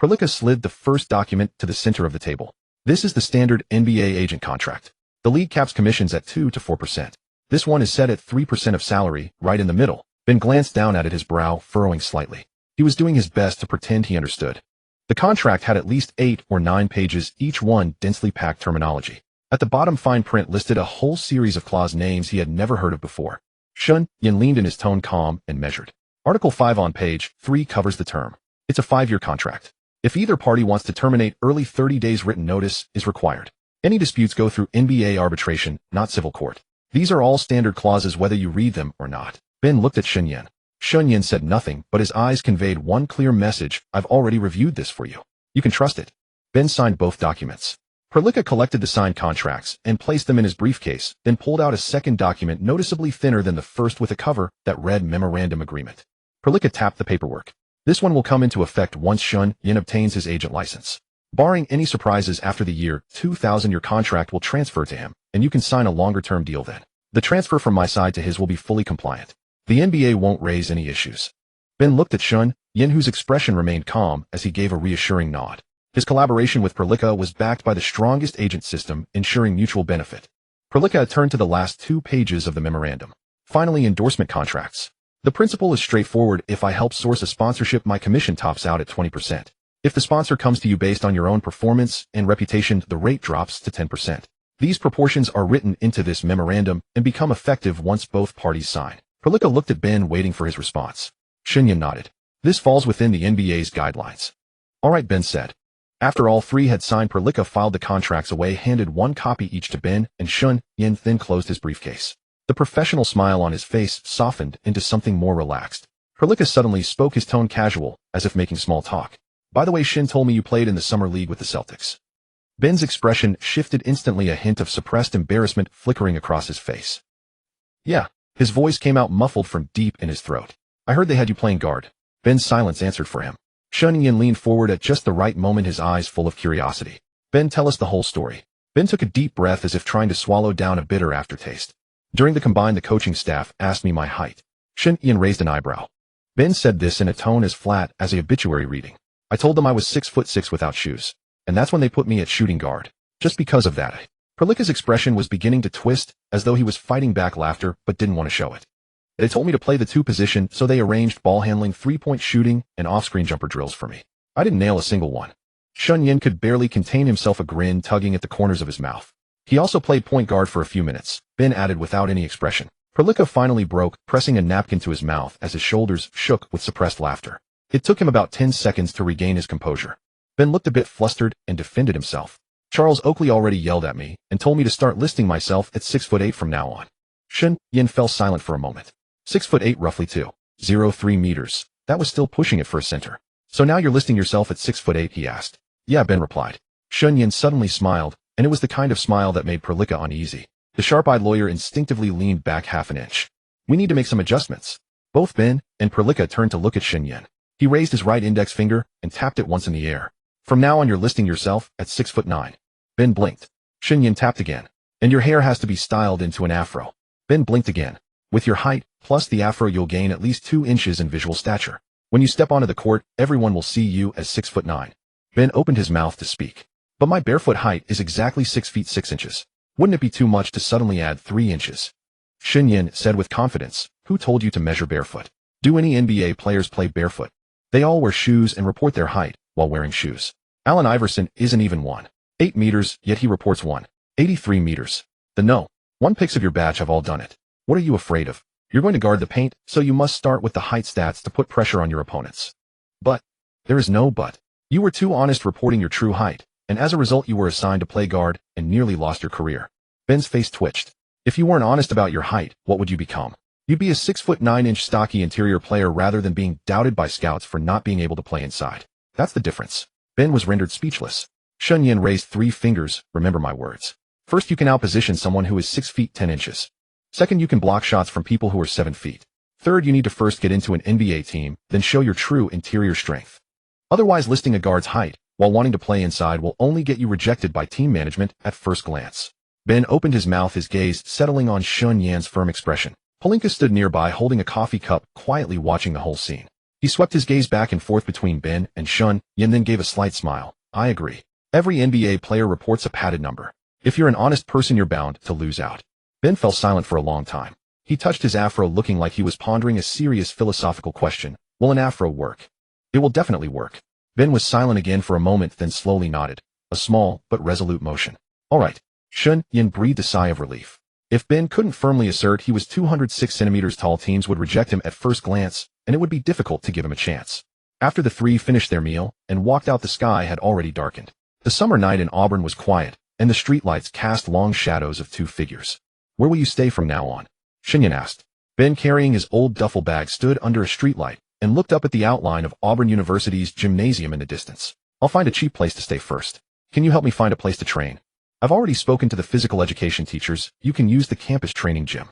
Perlica slid the first document to the center of the table. This is the standard NBA agent contract. The league caps commissions at 2 to 4%. This one is set at 3% of salary, right in the middle. Ben glanced down at it, his brow furrowing slightly. He was doing his best to pretend he understood. The contract had at least 8 or 9 pages, each one densely packed terminology. At the bottom, fine print listed a whole series of clause names he had never heard of before. Shen Yan leaned in, his tone calm and measured. Article 5 on page 3 covers the term. It's a 5-year contract. If either party wants to terminate early, 30 days written notice is required. Any disputes go through NBA arbitration, not civil court. These are all standard clauses whether you read them or not. Ben looked at Shen Yan. Shen Yan said nothing, but his eyes conveyed one clear message. I've already reviewed this for you. You can trust it. Ben signed both documents. Perlica collected the signed contracts and placed them in his briefcase, then pulled out a second document noticeably thinner than the first with a cover that read Memorandum Agreement. Perlica tapped the paperwork. This one will come into effect once Shen Yan obtains his agent license. Barring any surprises after the year 2000, your contract will transfer to him, and you can sign a longer-term deal then. The transfer from my side to his will be fully compliant. The NBA won't raise any issues. Ben looked at Shen Yan, whose expression remained calm as he gave a reassuring nod. His collaboration with Perlica was backed by the strongest agent system, ensuring mutual benefit. Perlica turned to the last 2 pages of the memorandum. Finally, endorsement contracts. The principle is straightforward. If I help source a sponsorship, my commission tops out at 20%. If the sponsor comes to you based on your own performance and reputation, the rate drops to 10%. These proportions are written into this memorandum and become effective once both parties sign. Perlica looked at Ben, waiting for his response. Shen Yan nodded. This falls within the NBA's guidelines. All right, Ben said. After all three had signed, Perlica filed the contracts away, handed one copy each to Ben, and Shen Yan then closed his briefcase. The professional smile on his face softened into something more relaxed. Perlica suddenly spoke, his tone casual, as if making small talk. By the way, Shen told me you played in the summer league with the Celtics. Ben's expression shifted instantly, a hint of suppressed embarrassment flickering across his face. Yeah. His voice came out muffled from deep in his throat. I heard they had you playing guard. Ben's silence answered for him. Shen Yan leaned forward at just the right moment, his eyes full of curiosity. Ben, tell us the whole story. Ben took a deep breath as if trying to swallow down a bitter aftertaste. During the combine, the coaching staff asked me my height. Shen Yan raised an eyebrow. Ben said this in a tone as flat as a obituary reading. I told them I was 6'6" without shoes. And that's when they put me at shooting guard. Just because of that. Perlica's expression was beginning to twist, as though he was fighting back laughter but didn't want to show it. They told me to play the 2 position, so they arranged ball handling, 3-point shooting, and off-screen jumper drills for me. I didn't nail a single one. Shen Yan could barely contain himself, a grin tugging at the corners of his mouth. He also played point guard for a few minutes, Ben added without any expression. Perlica finally broke, pressing a napkin to his mouth as his shoulders shook with suppressed laughter. It took him about 10 seconds to regain his composure. Ben looked a bit flustered and defended himself. Charles Oakley already yelled at me and told me to start listing myself at 6'8" from now on. Shen Yan fell silent for a moment. 6'8", roughly 2.03 meters. That was still pushing it for a center. So now you're listing yourself at 6'8", he asked. Yeah, Ben replied. Shen Yan suddenly smiled, and it was the kind of smile that made Perlika uneasy. The sharp-eyed lawyer instinctively leaned back half an inch. We need to make some adjustments. Both Ben and Perlika turned to look at Shen Yan. He raised his right index finger and tapped it once in the air. From now on you're listing yourself at 6'9". Ben blinked. Shen Yan tapped again. And your hair has to be styled into an afro. Ben blinked again. With your height, plus the afro you'll gain at least 2 inches in visual stature. When you step onto the court, everyone will see you as 6'9". Ben opened his mouth to speak. But my barefoot height is exactly 6 feet 6 inches. Wouldn't it be too much to suddenly add 3 inches? Shen Yan said with confidence. Who told you to measure barefoot? Do any NBA players play barefoot? They all wear shoes and report their height while wearing shoes. Allen Iverson isn't even 1.8 meters, yet he reports 1.83 meters. The no. 1 picks of your batch have all done it. What are you afraid of? You're going to guard the paint, so you must start with the height stats to put pressure on your opponents. But there is no but. You were too honest reporting your true height, and as a result you were assigned to play guard and nearly lost your career. Ben's face twitched. If you weren't honest about your height, what would you become? You'd be a 6'9" stocky interior player rather than being doubted by scouts for not being able to play inside. That's the difference. Ben was rendered speechless. Shen Yan raised 3 fingers. Remember my words. First, you can outposition someone who is 6 feet 10 inches. Second, you can block shots from people who are 7 feet. Third, you need to first get into an NBA team, then show your true interior strength. Otherwise, listing a guard's height while wanting to play inside will only get you rejected by team management at first glance. Ben opened his mouth, his gaze settling on Shen Yan's firm expression. Pelinka stood nearby holding a coffee cup, quietly watching the whole scene. He swept his gaze back and forth between Ben and Shen Yan, then gave a slight smile. I agree. Every NBA player reports a padded number. If you're an honest person, you're bound to lose out. Ben fell silent for a long time. He touched his afro, looking like he was pondering a serious philosophical question. Will an afro work? It will definitely work. Ben was silent again for a moment, then slowly nodded. A small but resolute motion. All right. Shen Yan breathed a sigh of relief. If Ben couldn't firmly assert he was 206 centimeters tall, teams would reject him at first glance, and it would be difficult to give him a chance. After the 3 finished their meal and walked out, the sky had already darkened. The summer night in Auburn was quiet, and the streetlights cast long shadows of 2 figures. Where will you stay from now on? Shen Yan asked. Ben, carrying his old duffel bag, stood under a streetlight and looked up at the outline of Auburn University's gymnasium in the distance. I'll find a cheap place to stay first. Can you help me find a place to train? I've already spoken to the physical education teachers. You can use the campus training gym.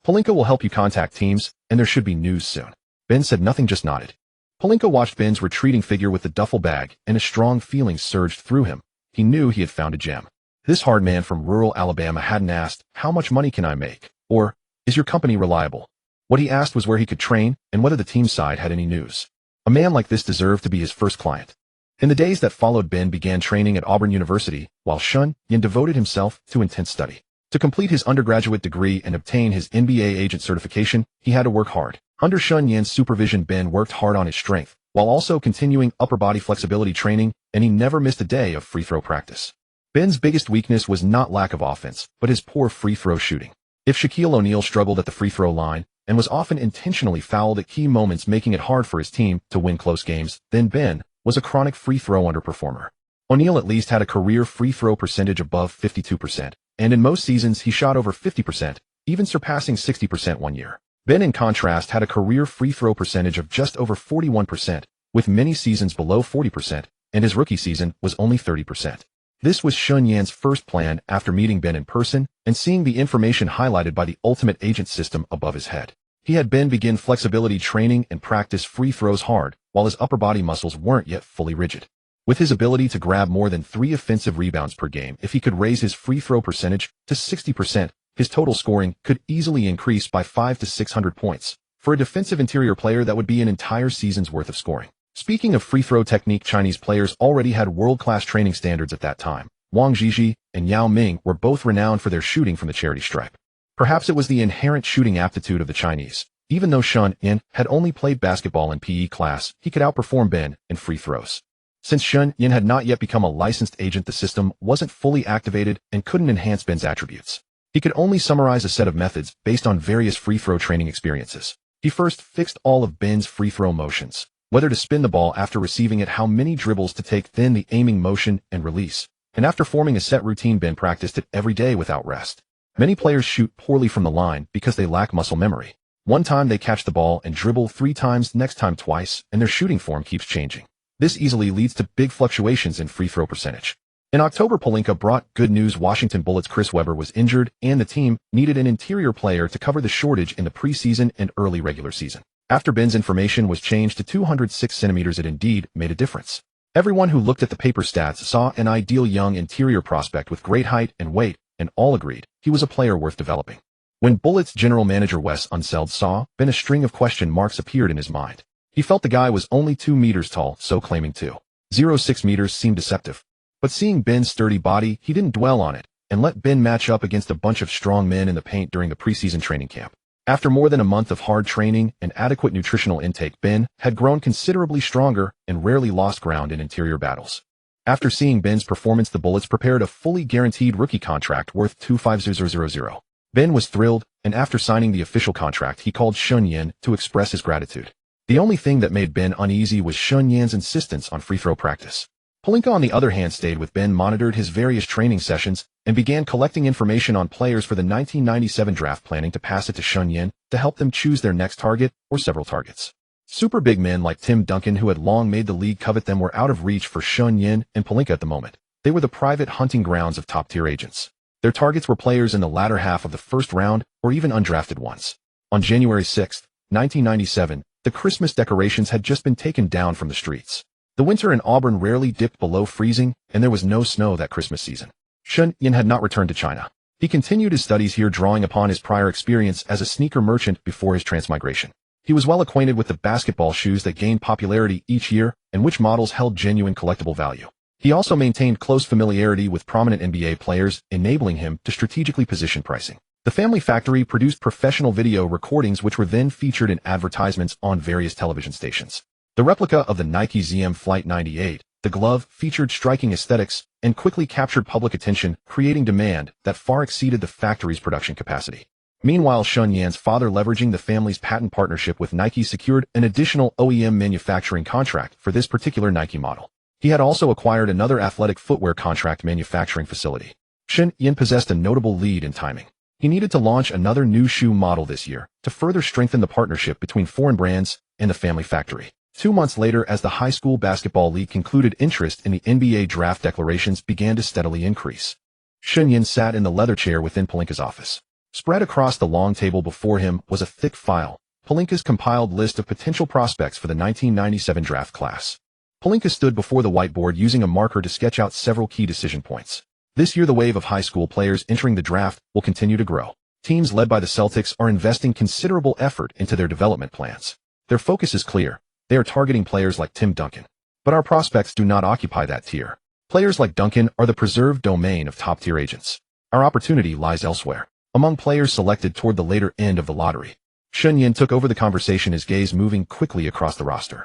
Pelinka will help you contact teams, and there should be news soon. Ben said nothing, just nodded. Pelinka watched Ben's retreating figure with the duffel bag, and a strong feeling surged through him. He knew he had found a gem. This hard man from rural Alabama hadn't asked, how much money can I make? Or, is your company reliable? What he asked was where he could train and whether the team side had any news. A man like this deserved to be his first client. In the days that followed, Ben began training at Auburn University, while Shen Yan devoted himself to intense study. To complete his undergraduate degree and obtain his NBA agent certification, he had to work hard. Under Shen Yan's supervision, Ben worked hard on his strength, while also continuing upper body flexibility training, and he never missed a day of free throw practice. Ben's biggest weakness was not lack of offense, but his poor free throw shooting. If Shaquille O'Neal struggled at the free throw line and was often intentionally fouled at key moments, making it hard for his team to win close games, then Ben was a chronic free throw underperformer. O'Neal at least had a career free throw percentage above 52%, and in most seasons he shot over 50%, even surpassing 60% one year. Ben, in contrast, had a career free throw percentage of just over 41%, with many seasons below 40%, and his rookie season was only 30%. This was Shen Yan's first plan after meeting Ben in person and seeing the information highlighted by the ultimate agent system above his head. He had Ben begin flexibility training and practice free throws hard, while his upper body muscles weren't yet fully rigid. With his ability to grab more than 3 offensive rebounds per game, if he could raise his free throw percentage to 60%, his total scoring could easily increase by 500 to 600 points. For a defensive interior player, that would be an entire season's worth of scoring. Speaking of free throw technique, Chinese players already had world-class training standards at that time. Wang Zhizhi and Yao Ming were both renowned for their shooting from the charity stripe. Perhaps it was the inherent shooting aptitude of the Chinese. Even though Shen Yan had only played basketball in PE class, he could outperform Ben in free throws. Since Shen Yan had not yet become a licensed agent, the system wasn't fully activated and couldn't enhance Ben's attributes. He could only summarize a set of methods based on various free throw training experiences. He first fixed all of Ben's free throw motions, whether to spin the ball after receiving it, how many dribbles to take, then the aiming motion and release. And after forming a set routine, Ben practiced it every day without rest. Many players shoot poorly from the line because they lack muscle memory. One time they catch the ball and dribble 3 times, next time twice, and their shooting form keeps changing. This easily leads to big fluctuations in free throw percentage. In October, Pelinka brought good news. Washington Bullets' Chris Webber was injured, and the team needed an interior player to cover the shortage in the preseason and early regular season. After Ben's information was changed to 206 centimeters, it indeed made a difference. Everyone who looked at the paper stats saw an ideal young interior prospect with great height and weight, and all agreed he was a player worth developing. When Bullets general manager Wes Unseld saw Ben, a string of question marks appeared in his mind. He felt the guy was only 2 meters tall, so claiming 2.06 meters seemed deceptive. But seeing Ben's sturdy body, he didn't dwell on it, and let Ben match up against a bunch of strong men in the paint during the preseason training camp. After more than a month of hard training and adequate nutritional intake, Ben had grown considerably stronger and rarely lost ground in interior battles. After seeing Ben's performance, the Bullets prepared a fully guaranteed rookie contract worth $25,000. Ben was thrilled, and after signing the official contract, he called Shen Yan to express his gratitude. The only thing that made Ben uneasy was Shen Yan's insistence on free throw practice. Pelinka, on the other hand, stayed with Ben, monitored his various training sessions, and began collecting information on players for the 1997 draft, planning to pass it to Shen Yan to help them choose their next target or several targets. Super big men like Tim Duncan, who had long made the league covet them, were out of reach for Shen Yan and Pelinka at the moment. They were the private hunting grounds of top-tier agents. Their targets were players in the latter half of the first round or even undrafted ones. On January 6, 1997, the Christmas decorations had just been taken down from the streets. The winter in Auburn rarely dipped below freezing, and there was no snow that Christmas season. Shen Yan had not returned to China. He continued his studies here, drawing upon his prior experience as a sneaker merchant before his transmigration. He was well acquainted with the basketball shoes that gained popularity each year and which models held genuine collectible value. He also maintained close familiarity with prominent NBA players, enabling him to strategically position pricing. The family factory produced professional video recordings which were then featured in advertisements on various television stations. The replica of the Nike ZM Flight 98, the glove, featured striking aesthetics and quickly captured public attention, creating demand that far exceeded the factory's production capacity. Meanwhile, Shen Yan's father, leveraging the family's patent partnership with Nike, secured an additional OEM manufacturing contract for this particular Nike model. He had also acquired another athletic footwear contract manufacturing facility. Shen Yan possessed a notable lead in timing. He needed to launch another new shoe model this year to further strengthen the partnership between foreign brands and the family factory. 2 months later, as the high school basketball league concluded, interest in the NBA draft declarations began to steadily increase. Shen Yan sat in the leather chair within Pelinka's office. Spread across the long table before him was a thick file, Pelinka's compiled list of potential prospects for the 1997 draft class. Pelinka stood before the whiteboard using a marker to sketch out several key decision points. This year, the wave of high school players entering the draft will continue to grow. Teams led by the Celtics are investing considerable effort into their development plans. Their focus is clear. They are targeting players like Tim Duncan. But our prospects do not occupy that tier. Players like Duncan are the preserved domain of top-tier agents. Our opportunity lies elsewhere, among players selected toward the later end of the lottery. Shen Yan took over the conversation, his gaze moving quickly across the roster.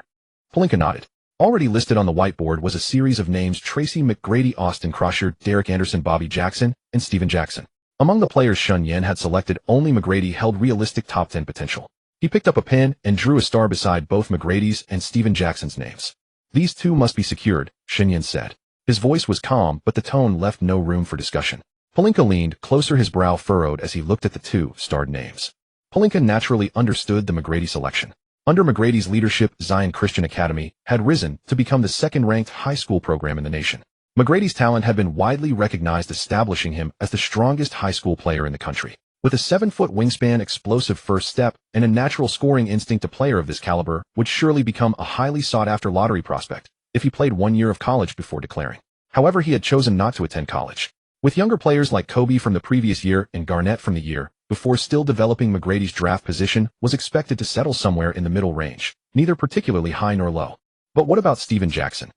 Pelinka nodded. Already listed on the whiteboard was a series of names: Tracy McGrady, Austin Crusher, Derek Anderson, Bobby Jackson, and Steven Jackson. Among the players Shen Yan had selected, only McGrady held realistic top 10 potential. He picked up a pen and drew a star beside both McGrady's and Steven Jackson's names. These two must be secured, Shen Yan said. His voice was calm, but the tone left no room for discussion. Pelinka leaned closer, his brow furrowed as he looked at the two starred names. Pelinka naturally understood the McGrady selection. Under McGrady's leadership, Zion Christian Academy had risen to become the second-ranked high school program in the nation. McGrady's talent had been widely recognized, establishing him as the strongest high school player in the country. With a 7-foot wingspan, explosive first step, and a natural scoring instinct, a player of this caliber would surely become a highly sought-after lottery prospect if he played 1 year of college before declaring. However, he had chosen not to attend college. With younger players like Kobe from the previous year and Garnett from the year before still developing, McGrady's draft position was expected to settle somewhere in the middle range, neither particularly high nor low. But what about Steven Jackson?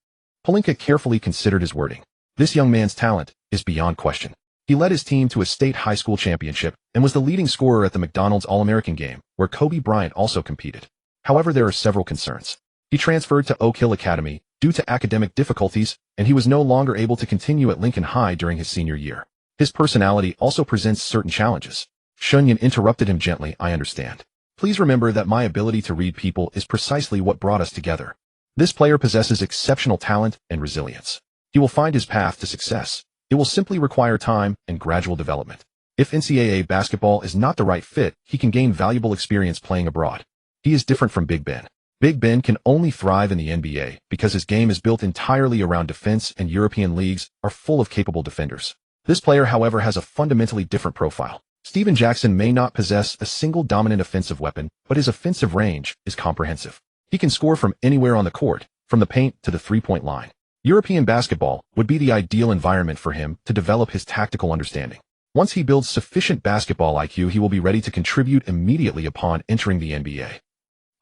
Pelinka carefully considered his wording. This young man's talent is beyond question. He led his team to a state high school championship and was the leading scorer at the McDonald's All-American game, where Kobe Bryant also competed. However, there are several concerns. He transferred to Oak Hill Academy due to academic difficulties, and he was no longer able to continue at Lincoln High during his senior year. His personality also presents certain challenges. Shen Yan interrupted him gently. I understand. Please remember that my ability to read people is precisely what brought us together. This player possesses exceptional talent and resilience. He will find his path to success. It will simply require time and gradual development. If NCAA basketball is not the right fit, he can gain valuable experience playing abroad. He is different from Big Ben. Big Ben can only thrive in the NBA because his game is built entirely around defense, and European leagues are full of capable defenders. This player, however, has a fundamentally different profile. Steven Jackson may not possess a single dominant offensive weapon, but his offensive range is comprehensive. He can score from anywhere on the court, from the paint to the three-point line. European basketball would be the ideal environment for him to develop his tactical understanding. Once he builds sufficient basketball IQ, he will be ready to contribute immediately upon entering the NBA.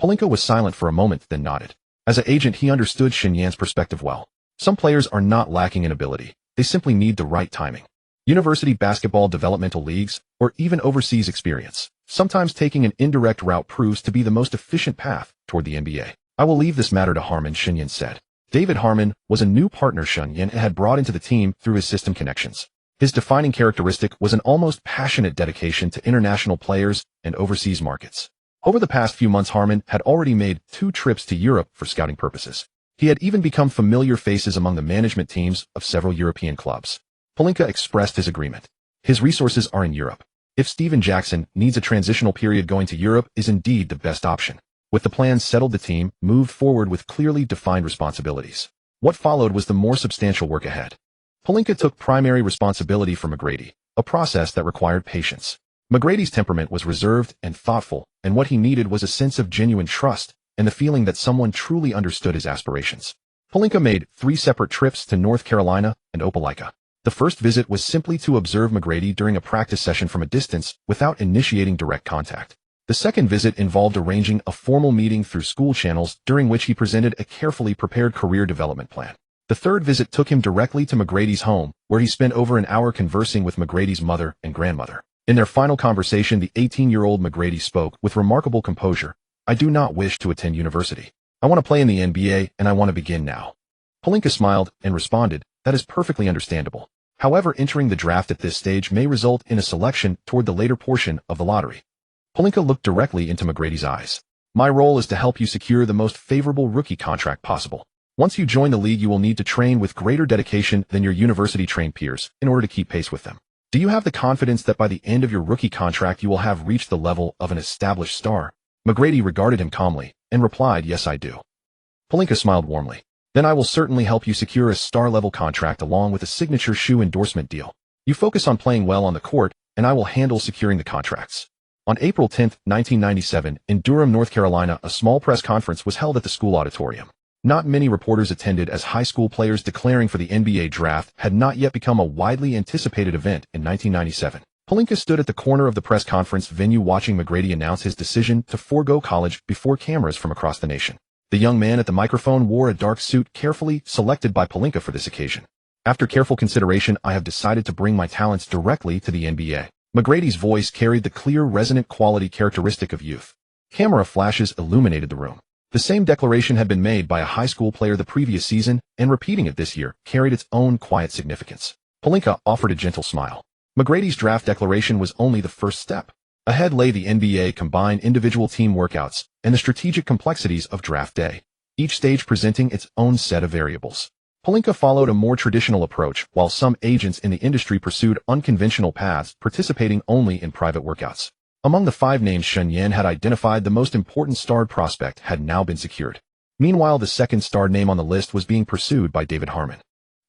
Pelinka was silent for a moment, then nodded. As an agent, he understood Shen Yan's perspective well. Some players are not lacking in ability. They simply need the right timing. University basketball, developmental leagues, or even overseas experience. Sometimes taking an indirect route proves to be the most efficient path toward the NBA. I will leave this matter to Harmon, Shen Yan said. David Harmon was a new partner Shen Yan had brought into the team through his system connections. His defining characteristic was an almost passionate dedication to international players and overseas markets. Over the past few months, Harmon had already made 2 trips to Europe for scouting purposes. He had even become familiar faces among the management teams of several European clubs. Pelinka expressed his agreement. His resources are in Europe. If Steven Jackson needs a transitional period, going to Europe is indeed the best option. With the plans settled, the team moved forward with clearly defined responsibilities. What followed was the more substantial work ahead. Pelinka took primary responsibility for McGrady, a process that required patience. McGrady's temperament was reserved and thoughtful, and what he needed was a sense of genuine trust and the feeling that someone truly understood his aspirations. Pelinka made 3 separate trips to North Carolina and Opelika. The first visit was simply to observe McGrady during a practice session from a distance without initiating direct contact. The second visit involved arranging a formal meeting through school channels, during which he presented a carefully prepared career development plan. The third visit took him directly to McGrady's home, where he spent over an hour conversing with McGrady's mother and grandmother. In their final conversation, the 18-year-old McGrady spoke with remarkable composure. "I do not wish to attend university. I want to play in the NBA, and I want to begin now." Pelinka smiled and responded, "That is perfectly understandable. However, entering the draft at this stage may result in a selection toward the later portion of the lottery." Pelinka looked directly into McGrady's eyes. "My role is to help you secure the most favorable rookie contract possible. Once you join the league, you will need to train with greater dedication than your university-trained peers in order to keep pace with them. Do you have the confidence that by the end of your rookie contract you will have reached the level of an established star?" McGrady regarded him calmly and replied, "Yes, I do." Pelinka smiled warmly. "Then I will certainly help you secure a star-level contract along with a signature shoe endorsement deal. You focus on playing well on the court, and I will handle securing the contracts." On April 10, 1997, in Durham, North Carolina, a small press conference was held at the school auditorium. Not many reporters attended, as high school players declaring for the NBA draft had not yet become a widely anticipated event in 1997. Pelinka stood at the corner of the press conference venue watching McGrady announce his decision to forego college before cameras from across the nation. The young man at the microphone wore a dark suit carefully selected by Pelinka for this occasion. "After careful consideration, I have decided to bring my talents directly to the NBA." McGrady's voice carried the clear, resonant quality characteristic of youth. Camera flashes illuminated the room. The same declaration had been made by a high school player the previous season, and repeating it this year carried its own quiet significance. Pelinka offered a gentle smile. McGrady's draft declaration was only the first step. Ahead lay the NBA combined individual team workouts and the strategic complexities of draft day, each stage presenting its own set of variables. Pelinka followed a more traditional approach, while some agents in the industry pursued unconventional paths, participating only in private workouts. Among the 5 names Shen Yan had identified, the most important starred prospect had now been secured. Meanwhile, the second starred name on the list was being pursued by David Harmon.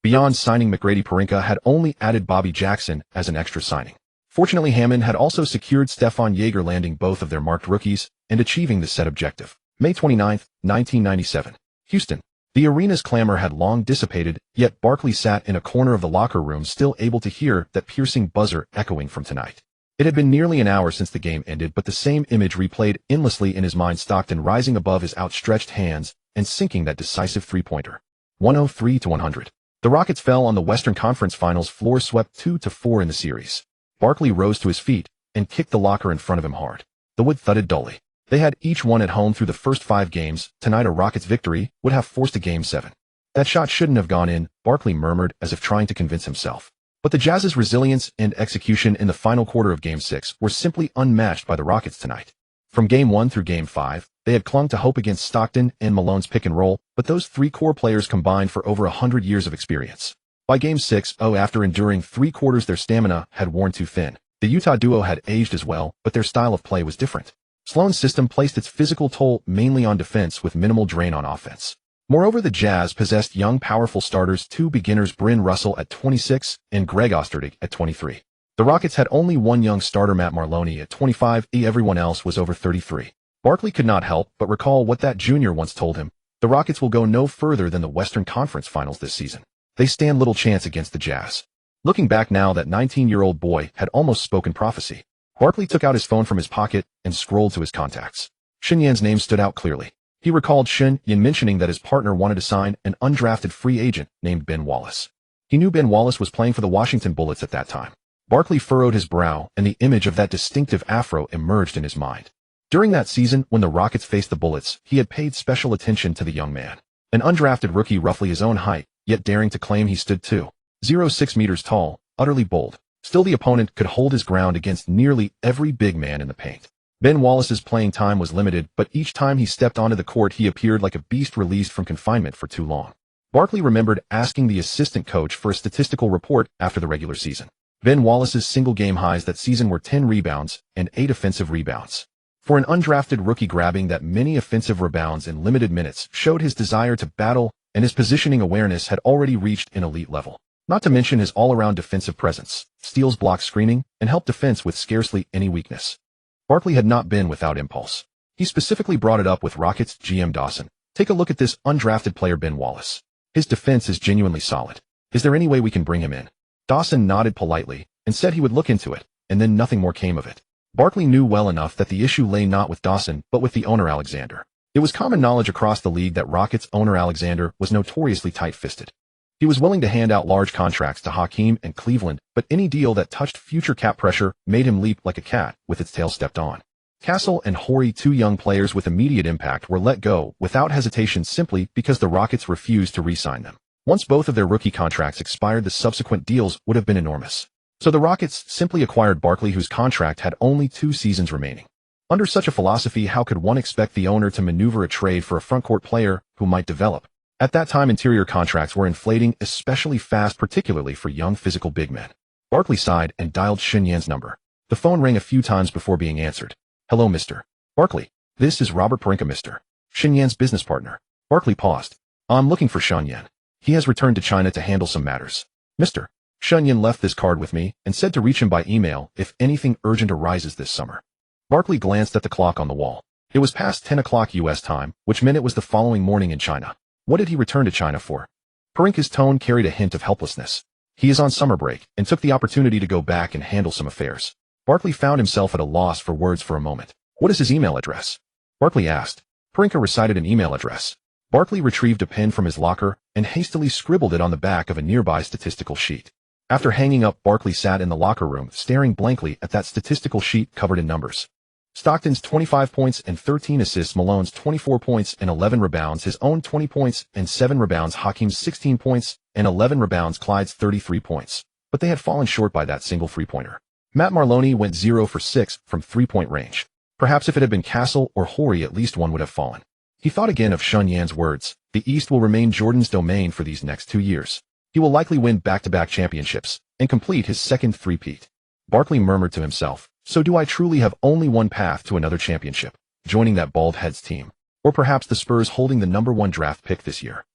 Beyond signing McGrady, Pelinka had only added Bobby Jackson as an extra signing. Fortunately, Hammond had also secured Stephon Yeager, landing both of their marked rookies and achieving the set objective. May 29, 1997. Houston. The arena's clamor had long dissipated, yet Barkley sat in a corner of the locker room, still able to hear that piercing buzzer echoing from tonight. It had been nearly an hour since the game ended, but the same image replayed endlessly in his mind, Stockton rising above his outstretched hands and sinking that decisive three-pointer. 103-100. The Rockets fell on the Western Conference Finals floor, swept 2-4 in the series. Barkley rose to his feet and kicked the locker in front of him hard. The wood thudded dully. They had each won at home through the first 5 games. Tonight a Rockets victory would have forced a Game 7. "That shot shouldn't have gone in," Barkley murmured as if trying to convince himself. But the Jazz's resilience and execution in the final quarter of Game 6 were simply unmatched by the Rockets tonight. From Game 1 through Game 5, they They had clung to hope against Stockton and Malone's pick and roll, but those three core players combined for over 100 years of experience. By Game 6, after enduring 3 quarters, their stamina had worn too thin. The Utah duo had aged as well, but their style of play was different. Sloan's system placed its physical toll mainly on defense with minimal drain on offense. Moreover, the Jazz possessed young, powerful starters, 2 beginners, Bryn Russell at 26 and Greg Ostertag at 23. The Rockets had only one young starter, Matt Marloney, at 25. Everyone else was over 33. Barkley could not help but recall what that junior once told him. The Rockets will go no further than the Western Conference Finals this season. They stand little chance against the Jazz. Looking back now, that 19-year-old boy had almost spoken prophecy. Barkley took out his phone from his pocket and scrolled to his contacts. Shen Yan's name stood out clearly. He recalled Shen Yan mentioning that his partner wanted to sign an undrafted free agent named Ben Wallace. He knew Ben Wallace was playing for the Washington Bullets at that time. Barkley furrowed his brow, and the image of that distinctive afro emerged in his mind. During that season, when the Rockets faced the Bullets, he had paid special attention to the young man. An undrafted rookie roughly his own height, yet daring to claim he stood 2.06 meters tall, utterly bold. Still, the opponent could hold his ground against nearly every big man in the paint. Ben Wallace's playing time was limited, but each time he stepped onto the court he appeared like a beast released from confinement for too long. Barkley remembered asking the assistant coach for a statistical report after the regular season. Ben Wallace's single-game highs that season were 10 rebounds and 8 offensive rebounds. For an undrafted rookie, grabbing that many offensive rebounds in limited minutes showed his desire to battle, and his positioning awareness had already reached an elite level. Not to mention his all-around defensive presence, steals, blocks, screening, and helped defense with scarcely any weakness. Barkley had not been without impulse. He specifically brought it up with Rockets GM Dawson. Take a look at this undrafted player Ben Wallace. His defense is genuinely solid. Is there any way we can bring him in? Dawson nodded politely and said he would look into it, and then nothing more came of it. Barkley knew well enough that the issue lay not with Dawson but with the owner Alexander. It was common knowledge across the league that Rockets owner Alexander was notoriously tight-fisted. He was willing to hand out large contracts to Hakeem and Cleveland, but any deal that touched future cap pressure made him leap like a cat with its tail stepped on. Castle and Horry, 2 young players with immediate impact, were let go without hesitation simply because the Rockets refused to re-sign them. Once both of their rookie contracts expired, the subsequent deals would have been enormous. So the Rockets simply acquired Barkley, whose contract had only 2 seasons remaining. Under such a philosophy, how could one expect the owner to maneuver a trade for a frontcourt player who might develop? At that time, interior contracts were inflating especially fast, particularly for young physical big men. Barkley sighed and dialed Shen Yan's number. The phone rang a few times before being answered. Hello, Mr. Barkley. This is Robert Parinka, Mr. Shen Yan's business partner. Barkley paused. I'm looking for Shen Yan. He has returned to China to handle some matters. Mr. Shen Yan left this card with me and said to reach him by email if anything urgent arises this summer. Barkley glanced at the clock on the wall. It was past 10 o'clock U.S. time, which meant it was the following morning in China. What did he return to China for? Parinka's tone carried a hint of helplessness. He is on summer break and took the opportunity to go back and handle some affairs. Barkley found himself at a loss for words for a moment. What is his email address? Barkley asked. Parinka recited an email address. Barkley retrieved a pen from his locker and hastily scribbled it on the back of a nearby statistical sheet. After hanging up, Barkley sat in the locker room, staring blankly at that statistical sheet covered in numbers. Stockton's 25 points and 13 assists, Malone's 24 points and 11 rebounds, his own 20 points and 7 rebounds, Hakeem's 16 points and 11 rebounds, Clyde's 33 points. But they had fallen short by that single three-pointer. Matt Marloney went 0 for 6 from three-point range. Perhaps if it had been Castle or Horry, at least one would have fallen. He thought again of Shen Yan's words. The East will remain Jordan's domain for these next 2 years. He will likely win back-to-back championships and complete his second three-peat. Barkley murmured to himself, so do I truly have only one path to another championship, joining that bald head's team? Or perhaps the Spurs holding the #1 draft pick this year?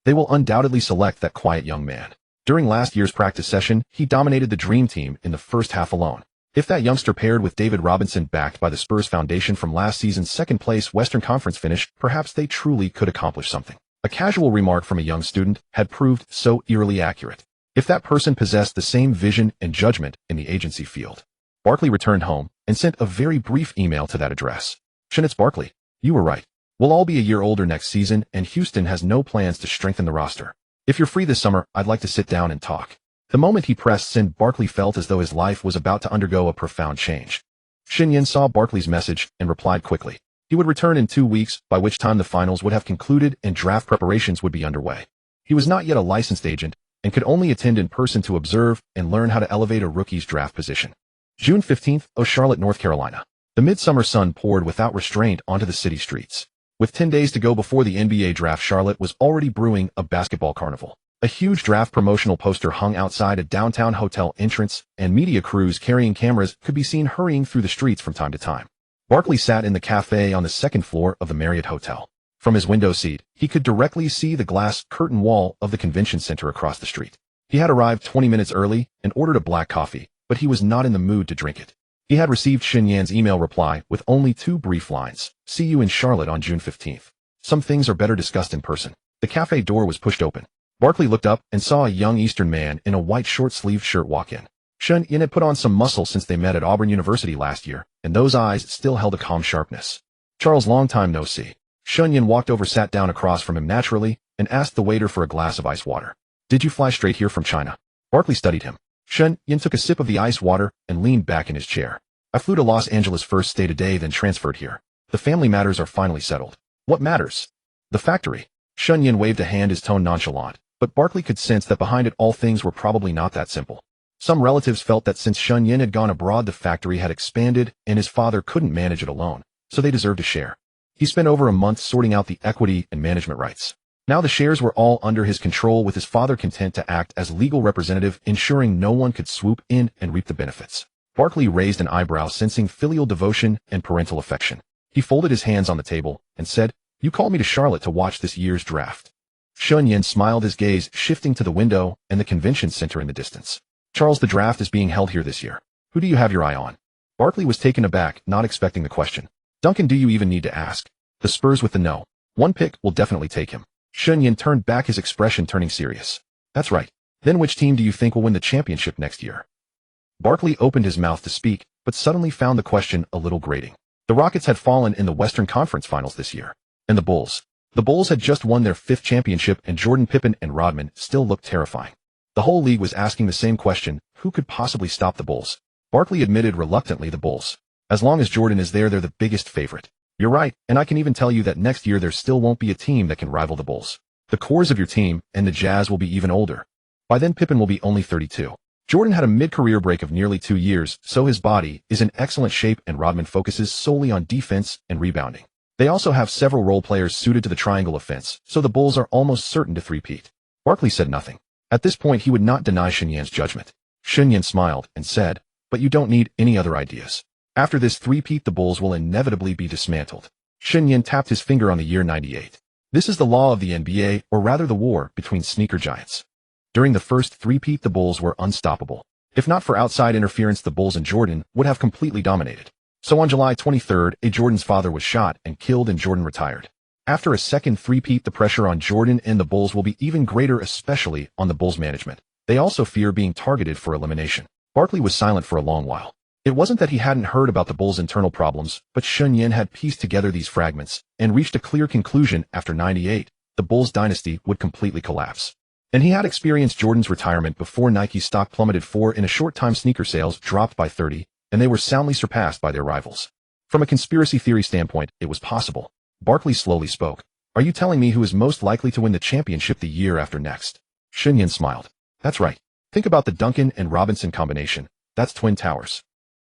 They will undoubtedly select that quiet young man. During last year's practice session, he dominated the dream team in the first half alone. If that youngster paired with David Robinson, backed by the Spurs Foundation from last season's second-place Western Conference finish, perhaps they truly could accomplish something. A casual remark from a young student had proved so eerily accurate. If that person possessed the same vision and judgment in the agency field. Barkley returned home and sent a very brief email to that address. Shen, it's Barkley. You were right. We'll all be a year older next season, and Houston has no plans to strengthen the roster. If you're free this summer, I'd like to sit down and talk. The moment he pressed send, Barkley felt as though his life was about to undergo a profound change. Shen Yan saw Barkley's message and replied quickly. He would return in 2 weeks, by which time the finals would have concluded and draft preparations would be underway. He was not yet a licensed agent and could only attend in person to observe and learn how to elevate a rookie's draft position. June 15th, Charlotte, North Carolina. The midsummer sun poured without restraint onto the city streets. With 10 days to go before the NBA draft, Charlotte was already brewing a basketball carnival. A huge draft promotional poster hung outside a downtown hotel entrance, and media crews carrying cameras could be seen hurrying through the streets from time to time. Barkley sat in the cafe on the second floor of the Marriott Hotel. From his window seat, he could directly see the glass curtain wall of the convention center across the street. He had arrived 20 minutes early and ordered a black coffee, but he was not in the mood to drink it. He had received Shen Yan's email reply with only 2 brief lines. "See you in Charlotte on June 15th. Some things are better discussed in person." The cafe door was pushed open. Barkley looked up and saw a young Eastern man in a white short-sleeved shirt walk in. Shen Yan had put on some muscle since they met at Auburn University last year, and those eyes still held a calm sharpness. "Charles, long time no see." Shen Yan walked over, sat down across from him naturally, and asked the waiter for a glass of ice water. "Did you fly straight here from China?" Barkley studied him. Shen Yan took a sip of the ice water and leaned back in his chair. "I flew to Los Angeles first, stayed a day, then transferred here. The family matters are finally settled." "What matters?" "The factory." Shen Yan waved a hand, his tone nonchalant, but Barkley could sense that behind it all things were probably not that simple. Some relatives felt that since Shen Yan had gone abroad, the factory had expanded and his father couldn't manage it alone, so they deserved a share. He spent over a month sorting out the equity and management rights. Now the shares were all under his control, with his father content to act as legal representative, ensuring no one could swoop in and reap the benefits. Barkley raised an eyebrow, sensing filial devotion and parental affection. He folded his hands on the table and said, "You called me to Charlotte to watch this year's draft." Shen Yan smiled, his gaze shifting to the window and the convention center in the distance. "Charles, the draft is being held here this year. Who do you have your eye on?" Barkley was taken aback, not expecting the question. "Duncan, do you even need to ask? The Spurs with the no. 1 pick will definitely take him." Shen Yan turned back, his expression turning serious. "That's right. Then which team do you think will win the championship next year?" Barkley opened his mouth to speak, but suddenly found the question a little grating. The Rockets had fallen in the Western Conference Finals this year. And the Bulls? The Bulls had just won their 5th championship, and Jordan, Pippen, and Rodman still looked terrifying. The whole league was asking the same question: who could possibly stop the Bulls? Barkley admitted reluctantly, the Bulls. As long as Jordan is there, they're the biggest favorite. "You're right, and I can even tell you that next year there still won't be a team that can rival the Bulls. The cores of your team and the Jazz will be even older. By then Pippen will be only 32. Jordan had a mid-career break of nearly 2 years, so his body is in excellent shape, and Rodman focuses solely on defense and rebounding. They also have several role players suited to the triangle offense, so the Bulls are almost certain to three-peat." Barkley said nothing. At this point he would not deny Shen Yan's judgment. Shen Yan smiled and said, "But you don't need any other ideas. After this three-peat, the Bulls will inevitably be dismantled." Shen Yan tapped his finger on the year 98. "This is the law of the NBA, or rather the war between sneaker giants. During the first three-peat, the Bulls were unstoppable. If not for outside interference, the Bulls and Jordan would have completely dominated. So on July 23rd, Jordan's father was shot and killed, and Jordan retired. After a second three-peat, the pressure on Jordan and the Bulls will be even greater, especially on the Bulls management. They also fear being targeted for elimination." Barkley was silent for a long while. It wasn't that he hadn't heard about the Bulls' internal problems, but Shen Yan had pieced together these fragments and reached a clear conclusion: after 98, the Bulls dynasty would completely collapse. And he had experienced Jordan's retirement before Nike's stock plummeted, for in a short time sneaker sales dropped by 30, and they were soundly surpassed by their rivals. From a conspiracy theory standpoint, it was possible. Barkley slowly spoke. "Are you telling me who is most likely to win the championship the year after next?" Shen Yan smiled. "That's right. Think about the Duncan and Robinson combination. That's Twin Towers.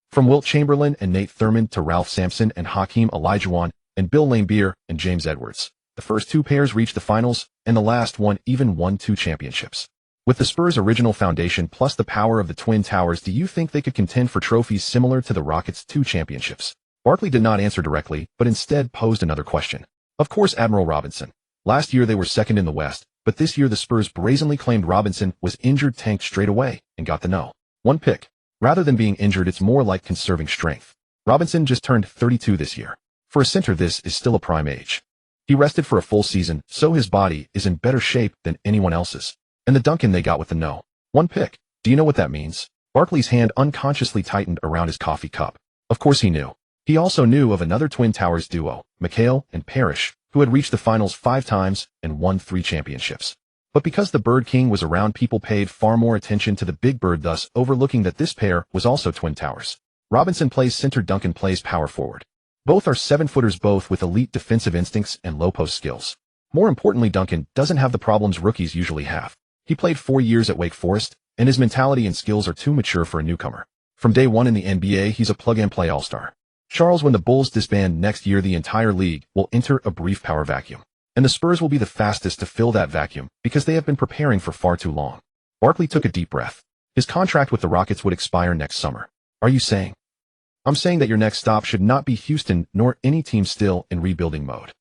From Wilt Chamberlain and Nate Thurmond to Ralph Sampson and Hakeem Olajuwon and Bill Laimbeer and James Edwards. The first 2 pairs reached the finals, and the last one even won 2 championships. With the Spurs' original foundation plus the power of the Twin Towers, do you think they could contend for trophies similar to the Rockets' 2 championships?" Barkley did not answer directly, but instead posed another question. "Of course, Admiral Robinson. Last year they were second in the West, but this year the Spurs brazenly claimed Robinson was injured, tanked straight away, and got the no. 1 pick. Rather than being injured, it's more like conserving strength. Robinson just turned 32 this year. For a center, this is still a prime age. He rested for a full season, so his body is in better shape than anyone else's. And the Duncan they got with the no. 1 pick. Do you know what that means?" Barkley's hand unconsciously tightened around his coffee cup. Of course he knew. He also knew of another Twin Towers duo, McHale and Parrish, who had reached the finals 5 times and won 3 championships. But because the Bird King was around, people paid far more attention to the Big Bird, thus overlooking that this pair was also Twin Towers. Robinson plays center, Duncan plays power forward. Both are 7-footers, both with elite defensive instincts and low post skills. More importantly, Duncan doesn't have the problems rookies usually have. He played 4 years at Wake Forest, and his mentality and skills are too mature for a newcomer. From day one in the NBA, he's a plug-and-play all-star. Charles, when the Bulls disband next year, the entire league will enter a brief power vacuum. And the Spurs will be the fastest to fill that vacuum because they have been preparing for far too long. Barkley took a deep breath. His contract with the Rockets would expire next summer. Are you saying? I'm saying that your next stop should not be Houston nor any team still in rebuilding mode.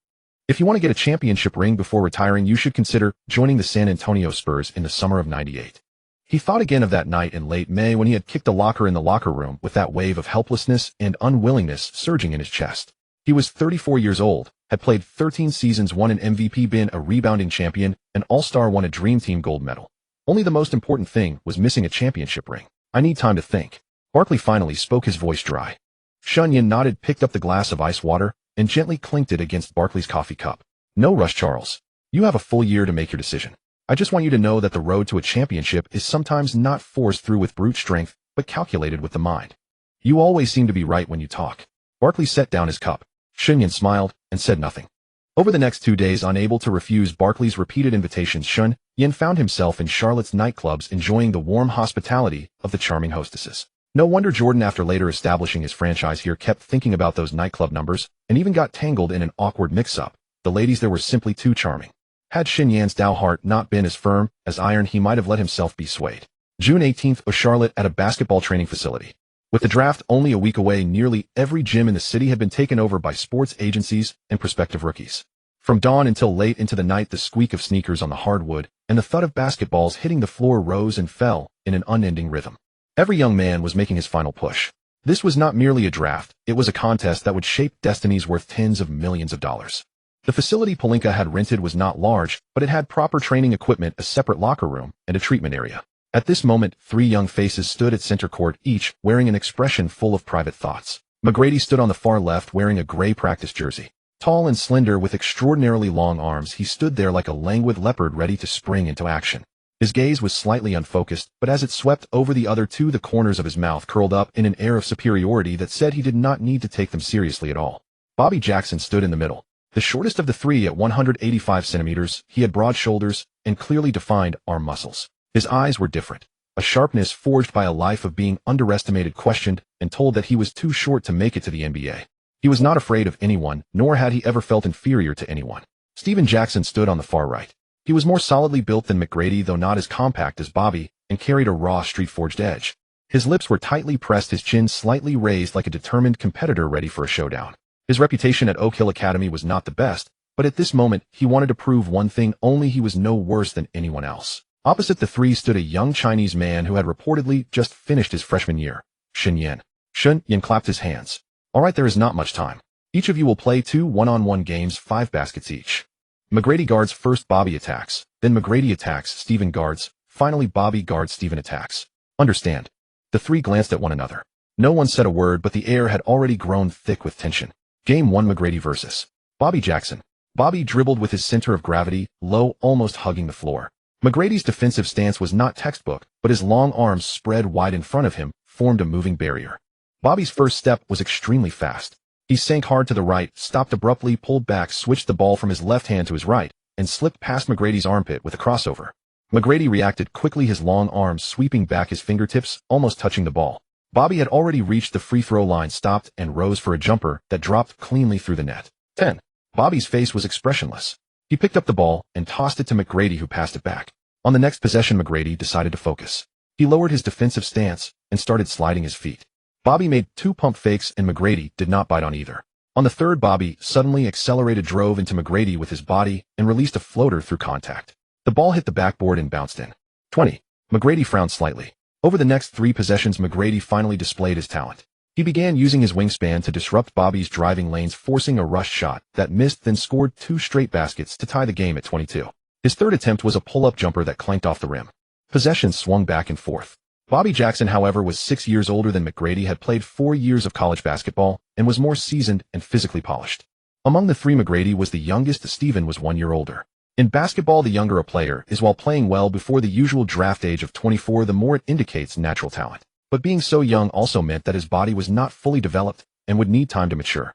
If you want to get a championship ring before retiring, you should consider joining the San Antonio Spurs in the summer of '98. He thought again of that night in late May when he had kicked a locker in the locker room with that wave of helplessness and unwillingness surging in his chest. He was 34 years old, had played 13 seasons, won an MVP, been a rebounding champion, an all-star, won a Dream Team gold medal. Only the most important thing was missing a championship ring. I need time to think. Barkley finally spoke, his voice dry. Shen Yan nodded, picked up the glass of ice water, and gently clinked it against Barkley's coffee cup. No rush, Charles. You have a full year to make your decision. I just want you to know that the road to a championship is sometimes not forced through with brute strength, but calculated with the mind. You always seem to be right when you talk. Barkley set down his cup. Shen Yan smiled and said nothing. Over the next 2 days, unable to refuse Barkley's repeated invitations, Shen Yan found himself in Charlotte's nightclubs enjoying the warm hospitality of the charming hostesses. No wonder Jordan, after later establishing his franchise here, kept thinking about those nightclub numbers and even got tangled in an awkward mix-up. The ladies there were simply too charming. Had Shen Yan's Dow heart not been as firm as iron, he might have let himself be swayed. June 18th, Charlotte at a basketball training facility. With the draft only a week away, nearly every gym in the city had been taken over by sports agencies and prospective rookies. From dawn until late into the night, the squeak of sneakers on the hardwood and the thud of basketballs hitting the floor rose and fell in an unending rhythm. Every young man was making his final push. This was not merely a draft, it was a contest that would shape destinies worth tens of millions of dollars. The facility Pelinka had rented was not large, but it had proper training equipment, a separate locker room, and a treatment area. At this moment, 3 young faces stood at center court, each wearing an expression full of private thoughts. McGrady stood on the far left wearing a gray practice jersey. Tall and slender with extraordinarily long arms, he stood there like a languid leopard ready to spring into action. His gaze was slightly unfocused, but as it swept over the other two, the corners of his mouth curled up in an air of superiority that said he did not need to take them seriously at all. Bobby Jackson stood in the middle. The shortest of the three at 185 centimeters, he had broad shoulders and clearly defined arm muscles. His eyes were different, a sharpness forged by a life of being underestimated, questioned, and told that he was too short to make it to the NBA. He was not afraid of anyone, nor had he ever felt inferior to anyone. Steven Jackson stood on the far right. He was more solidly built than McGrady, though not as compact as Bobby, and carried a raw, street-forged edge. His lips were tightly pressed, his chin slightly raised like a determined competitor ready for a showdown. His reputation at Oak Hill Academy was not the best, but at this moment he wanted to prove one thing only: he was no worse than anyone else. Opposite the three stood a young Chinese man who had reportedly just finished his freshman year, Shen Yan. Shen Yan clapped his hands. All right, there is not much time. Each of you will play 2 one-on-one games, 5 baskets each. McGrady guards first, Bobby attacks, then McGrady attacks, Steven guards, finally Bobby guards, Steven attacks. Understand? The three glanced at one another. No one said a word, but the air had already grown thick with tension. Game 1, McGrady versus Bobby Jackson. Bobby dribbled with his center of gravity, low, almost hugging the floor. McGrady's defensive stance was not textbook, but his long arms spread wide in front of him formed a moving barrier. Bobby's first step was extremely fast. He sank hard to the right, stopped abruptly, pulled back, switched the ball from his left hand to his right, and slipped past McGrady's armpit with a crossover. McGrady reacted quickly, his long arms sweeping back, his fingertips almost touching the ball. Bobby had already reached the free throw line, stopped, and rose for a jumper that dropped cleanly through the net. 10. Bobby's face was expressionless. He picked up the ball and tossed it to McGrady, who passed it back. On the next possession, McGrady decided to focus. He lowered his defensive stance and started sliding his feet. Bobby made 2 pump fakes and McGrady did not bite on either. On the third, Bobby suddenly accelerated, drove into McGrady with his body, and released a floater through contact. The ball hit the backboard and bounced in. 20. McGrady frowned slightly. Over the next 3 possessions, McGrady finally displayed his talent. He began using his wingspan to disrupt Bobby's driving lanes, forcing a rush shot that missed, then scored 2 straight baskets to tie the game at 22. His third attempt was a pull-up jumper that clanked off the rim. Possessions swung back and forth. Bobby Jackson, however, was 6 years older than McGrady, had played 4 years of college basketball, and was more seasoned and physically polished. Among the three, McGrady was the youngest. Steven was 1 year older. In basketball, the younger a player is while playing well before the usual draft age of 24, the more it indicates natural talent. But being so young also meant that his body was not fully developed and would need time to mature.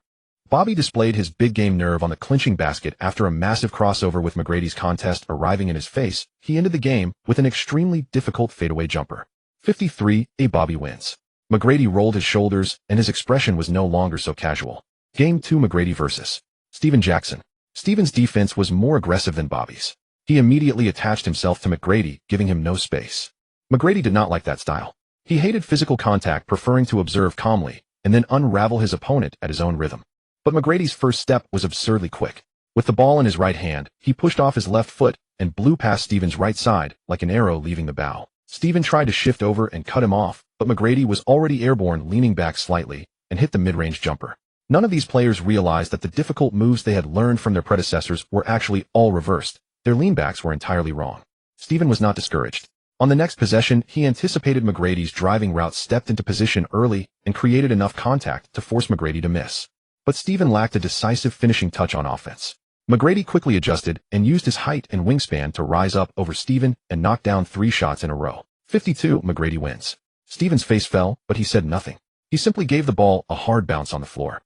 Bobby displayed his big game nerve on the clinching basket after a massive crossover with McGrady's contest arriving in his face. He ended the game with an extremely difficult fadeaway jumper. 53. Bobby wins. McGrady rolled his shoulders, and his expression was no longer so casual. Game 2 McGrady vs. Steven Jackson. Steven's defense was more aggressive than Bobby's. He immediately attached himself to McGrady, giving him no space. McGrady did not like that style. He hated physical contact, preferring to observe calmly, and then unravel his opponent at his own rhythm. But McGrady's first step was absurdly quick. With the ball in his right hand, he pushed off his left foot and blew past Steven's right side like an arrow leaving the bow. Steven tried to shift over and cut him off, but McGrady was already airborne, leaning back slightly, and hit the mid-range jumper. None of these players realized that the difficult moves they had learned from their predecessors were actually all reversed. Their leanbacks were entirely wrong. Steven was not discouraged. On the next possession, he anticipated McGrady's driving route, stepped into position early, and created enough contact to force McGrady to miss. But Steven lacked a decisive finishing touch on offense. McGrady quickly adjusted and used his height and wingspan to rise up over Steven and knock down 3 shots in a row. 52, McGrady wins. Steven's face fell, but he said nothing. He simply gave the ball a hard bounce on the floor.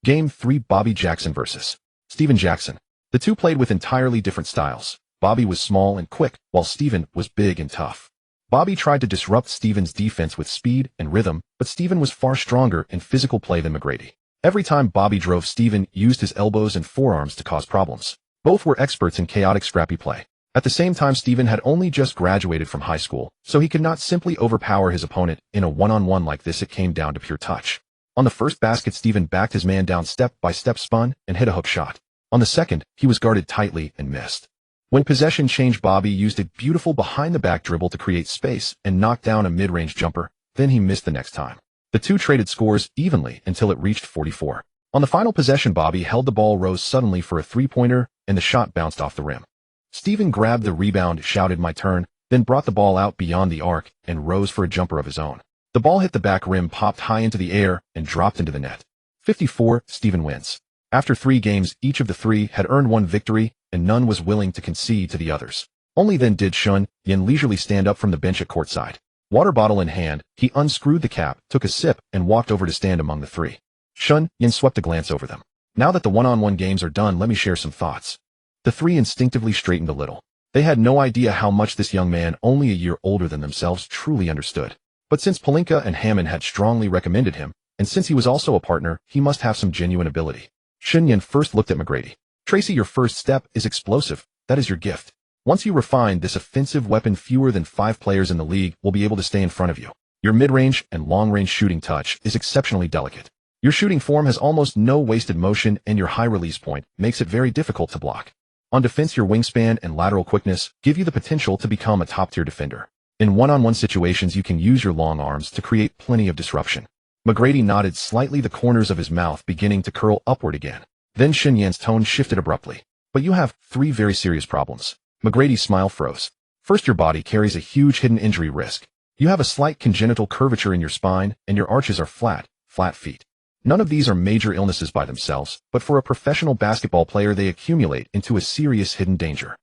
Game 3 Bobby Jackson vs. Steven Jackson. The two played with entirely different styles. Bobby was small and quick, while Steven was big and tough. Bobby tried to disrupt Steven's defense with speed and rhythm, but Steven was far stronger in physical play than McGrady. Every time Bobby drove, Steven used his elbows and forearms to cause problems. Both were experts in chaotic, scrappy play. At the same time, Steven had only just graduated from high school, so he could not simply overpower his opponent in a one-on-one like this. It came down to pure touch. On the first basket, Steven backed his man down, step by step, spun, and hit a hook shot. On the second, he was guarded tightly and missed. When possession changed, Bobby used a beautiful behind-the-back dribble to create space and knock down a mid-range jumper. Then he missed the next time. The two traded scores evenly until it reached 44. On the final possession, Bobby held the ball, rose suddenly for a three-pointer, and the shot bounced off the rim. Steven grabbed the rebound, shouted "my turn," then brought the ball out beyond the arc and rose for a jumper of his own. The ball hit the back rim, popped high into the air, and dropped into the net. 54, Steven wins. After 3 games, each of the 3 had earned 1 victory, and none was willing to concede to the others. Only then did Shen Yan leisurely stand up from the bench at courtside. Water bottle in hand, he unscrewed the cap, took a sip, and walked over to stand among the 3. Shen Yan swept a glance over them. Now that the one-on-one games are done, let me share some thoughts. The 3 instinctively straightened a little. They had no idea how much this young man, only a year older than themselves, truly understood. But since Pelinka and Hammond had strongly recommended him, and since he was also a partner, he must have some genuine ability. Shen Yan first looked at McGrady. Tracy, your first step is explosive. That is your gift. Once you refine this offensive weapon, fewer than 5 players in the league will be able to stay in front of you. Your mid-range and long-range shooting touch is exceptionally delicate. Your shooting form has almost no wasted motion, and your high release point makes it very difficult to block. On defense, your wingspan and lateral quickness give you the potential to become a top-tier defender. In one-on-one situations, you can use your long arms to create plenty of disruption. McGrady nodded slightly, the corners of his mouth beginning to curl upward again. Then Shen Yan's tone shifted abruptly. But you have 3 very serious problems. McGrady's smile froze. First, your body carries a huge hidden injury risk. You have a slight congenital curvature in your spine, and your arches are flat feet. None of these are major illnesses by themselves, but for a professional basketball player, they accumulate into a serious hidden danger.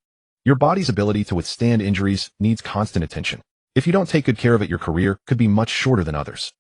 Your body's ability to withstand injuries needs constant attention. If you don't take good care of it, your career could be much shorter than others.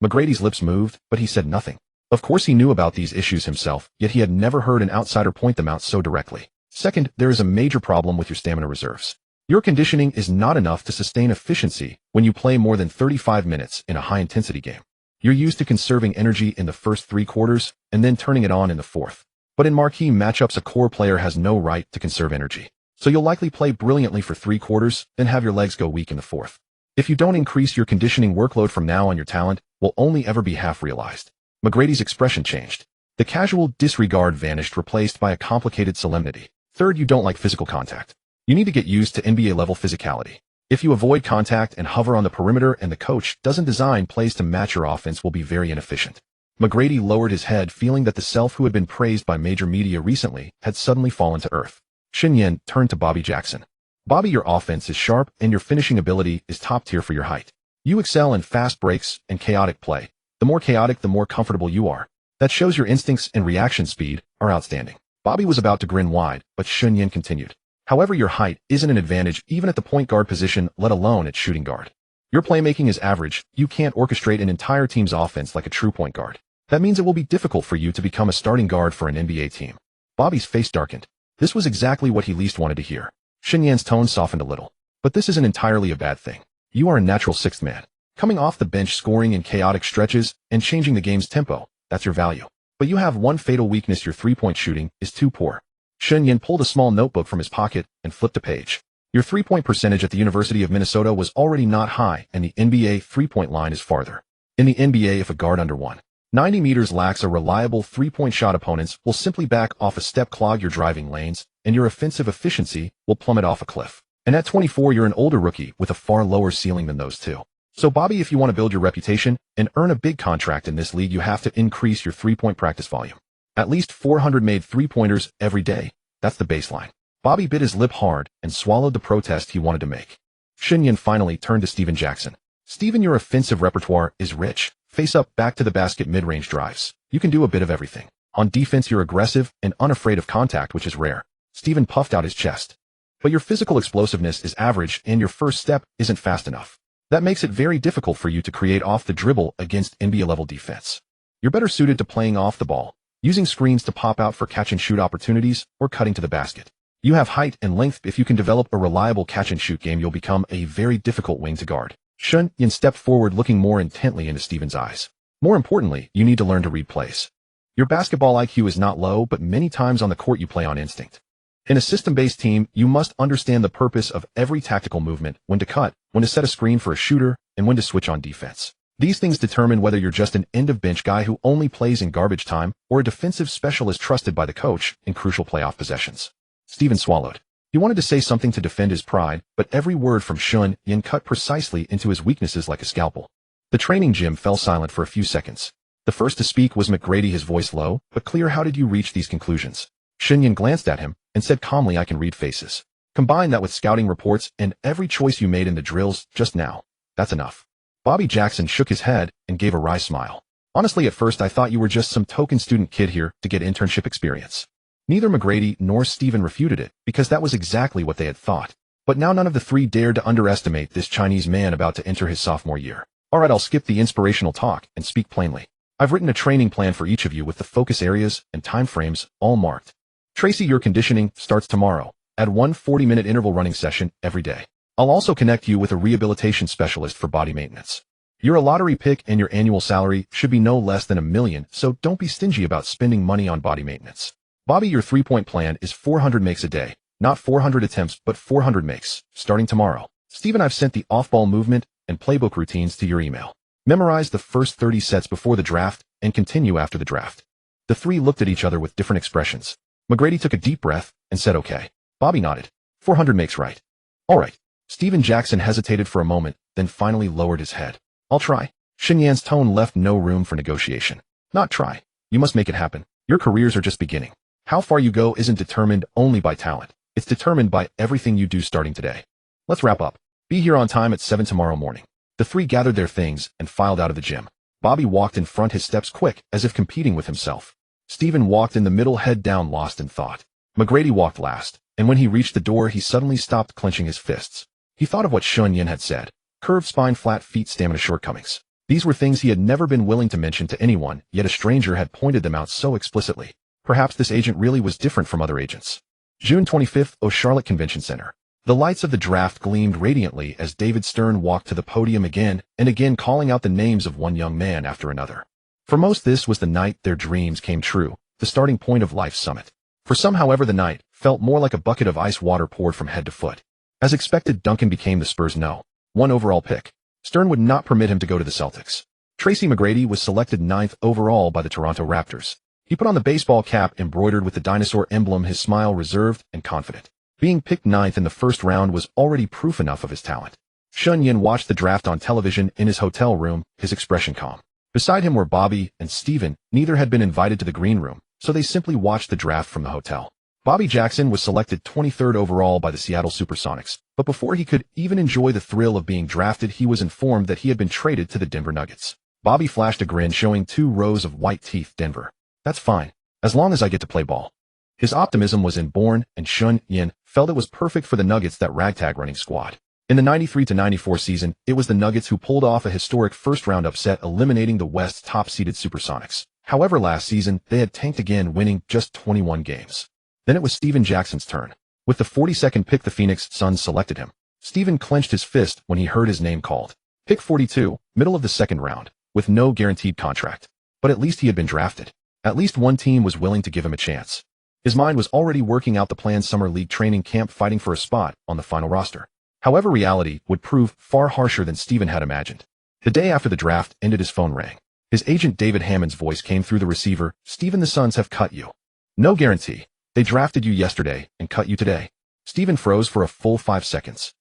McGrady's lips moved, but he said nothing. Of course he knew about these issues himself, yet he had never heard an outsider point them out so directly. Second, there is a major problem with your stamina reserves. Your conditioning is not enough to sustain efficiency when you play more than 35 minutes in a high-intensity game. You're used to conserving energy in the first 3 quarters and then turning it on in the 4th. But in marquee matchups, a core player has no right to conserve energy. So you'll likely play brilliantly for 3 quarters, then have your legs go weak in the 4th. If you don't increase your conditioning workload from now on, your talent will only ever be half realized. McGrady's expression changed. The casual disregard vanished, replaced by a complicated solemnity. Third, you don't like physical contact. You need to get used to NBA-level physicality. If you avoid contact and hover on the perimeter and the coach doesn't design plays to match, your offense will be very inefficient. McGrady lowered his head, feeling that the self who had been praised by major media recently had suddenly fallen to earth. Shen Yan turned to Bobby Jackson. Bobby, your offense is sharp and your finishing ability is top tier for your height. You excel in fast breaks and chaotic play. The more chaotic, the more comfortable you are. That shows your instincts and reaction speed are outstanding. Bobby was about to grin wide, but Shen Yan continued. However, your height isn't an advantage even at the point guard position, let alone at shooting guard. Your playmaking is average. You can't orchestrate an entire team's offense like a true point guard. That means it will be difficult for you to become a starting guard for an NBA team. Bobby's face darkened. This was exactly what he least wanted to hear. Shen Yan's tone softened a little. But this isn't entirely a bad thing. You are a natural 6th man. Coming off the bench, scoring in chaotic stretches, and changing the game's tempo, that's your value. But you have one fatal weakness: your three-point shooting is too poor. Shen Yan pulled a small notebook from his pocket and flipped a page. Your three-point percentage at the University of Minnesota was already not high, and the NBA three-point line is farther. In the NBA, if a guard under 190 meters lacks a reliable three-point shot, opponents will simply back off a step, clog your driving lanes, and your offensive efficiency will plummet off a cliff. And at 24, you're an older rookie with a far lower ceiling than those two. So Bobby, if you want to build your reputation and earn a big contract in this league, you have to increase your three-point practice volume. At least 400 made three-pointers every day. That's the baseline. Bobby bit his lip hard and swallowed the protest he wanted to make. Shen Yan finally turned to Steven Jackson. Steven, your offensive repertoire is rich. Face up, back to the basket, mid-range drives. You can do a bit of everything. On defense, you're aggressive and unafraid of contact, which is rare. Steven puffed out his chest. But your physical explosiveness is average, and your first step isn't fast enough. That makes it very difficult for you to create off the dribble against NBA-level defense. You're better suited to playing off the ball, using screens to pop out for catch-and-shoot opportunities, or cutting to the basket. You have height and length. If you can develop a reliable catch-and-shoot game, you'll become a very difficult wing to guard. Shen Yan stepped forward, looking more intently into Steven's eyes. More importantly, you need to learn to read plays. Your basketball IQ is not low, but many times on the court you play on instinct. In a system-based team, you must understand the purpose of every tactical movement, when to cut, when to set a screen for a shooter, and when to switch on defense. These things determine whether you're just an end-of-bench guy who only plays in garbage time, or a defensive specialist trusted by the coach in crucial playoff possessions. Steven swallowed. He wanted to say something to defend his pride, but every word from Shen Yan cut precisely into his weaknesses like a scalpel. The training gym fell silent for a few seconds. The first to speak was McGrady, his voice low but clear. How did you reach these conclusions? Shen Yan glanced at him and said calmly, I can read faces. Combine that with scouting reports and every choice you made in the drills just now. That's enough. Bobby Jackson shook his head and gave a wry smile. Honestly, at first I thought you were just some token student kid here to get internship experience. Neither McGrady nor Steven refuted it, because that was exactly what they had thought. But now none of the three dared to underestimate this Chinese man about to enter his sophomore year. Alright, I'll skip the inspirational talk and speak plainly. I've written a training plan for each of you with the focus areas and time frames all marked. Tracy, your conditioning starts tomorrow. Add one 40-minute interval running session every day. I'll also connect you with a rehabilitation specialist for body maintenance. You're a lottery pick and your annual salary should be no less than $1 million, so don't be stingy about spending money on body maintenance. Bobby, your three-point plan is 400 makes a day. Not 400 attempts, but 400 makes, starting tomorrow. Steven, I've sent the off-ball movement and playbook routines to your email. Memorize the first 30 sets before the draft and continue after the draft. The three looked at each other with different expressions. McGrady took a deep breath and said okay. Bobby nodded. 400 makes right. All right. Steven Jackson hesitated for a moment, then finally lowered his head. I'll try. Shen Yan's tone left no room for negotiation. Not try. You must make it happen. Your careers are just beginning. How far you go isn't determined only by talent. It's determined by everything you do starting today. Let's wrap up. Be here on time at 7 tomorrow morning. The three gathered their things and filed out of the gym. Bobby walked in front, his steps quick, as if competing with himself. Steven walked in the middle, head down, lost in thought. McGrady walked last, and when he reached the door, he suddenly stopped, clenching his fists. He thought of what Shen Yan had said. Curved spine, flat feet, stamina shortcomings. These were things he had never been willing to mention to anyone, yet a stranger had pointed them out so explicitly. Perhaps this agent really was different from other agents. June 25th, Charlotte Convention Center. The lights of the draft gleamed radiantly as David Stern walked to the podium again and again, calling out the names of one young man after another. For most, this was the night their dreams came true, the starting point of life's summit. For some, however, the night felt more like a bucket of ice water poured from head to foot. As expected, Duncan became the Spurs' #1 overall pick. Stern would not permit him to go to the Celtics. Tracy McGrady was selected 9th overall by the Toronto Raptors. He put on the baseball cap embroidered with the dinosaur emblem, his smile reserved and confident. Being picked 9th in the first round was already proof enough of his talent. Shen Yan watched the draft on television in his hotel room, his expression calm. Beside him were Bobby and Steven. Neither had been invited to the green room, so they simply watched the draft from the hotel. Bobby Jackson was selected 23rd overall by the Seattle Supersonics, but before he could even enjoy the thrill of being drafted, he was informed that he had been traded to the Denver Nuggets. Bobby flashed a grin, showing 2 rows of white teeth. Denver. That's fine, as long as I get to play ball. His optimism was inborn, and Shen Yan felt it was perfect for the Nuggets, that ragtag running squad. In the 93-94 season, it was the Nuggets who pulled off a historic first-round upset, eliminating the West's top-seeded Supersonics. However, last season, they had tanked again, winning just 21 games. Then it was Steven Jackson's turn. With the 42nd pick, the Phoenix Suns selected him. Steven clenched his fist when he heard his name called. Pick 42, middle of the second round, with no guaranteed contract. But at least he had been drafted. At least one team was willing to give him a chance. His mind was already working out the planned summer league training camp, fighting for a spot on the final roster. However, reality would prove far harsher than Steven had imagined. The day after the draft ended, his phone rang. His agent David Hammond's voice came through the receiver. "Steven, the Suns have cut you. No guarantee. They drafted you yesterday and cut you today." Steven froze for a full 5 seconds.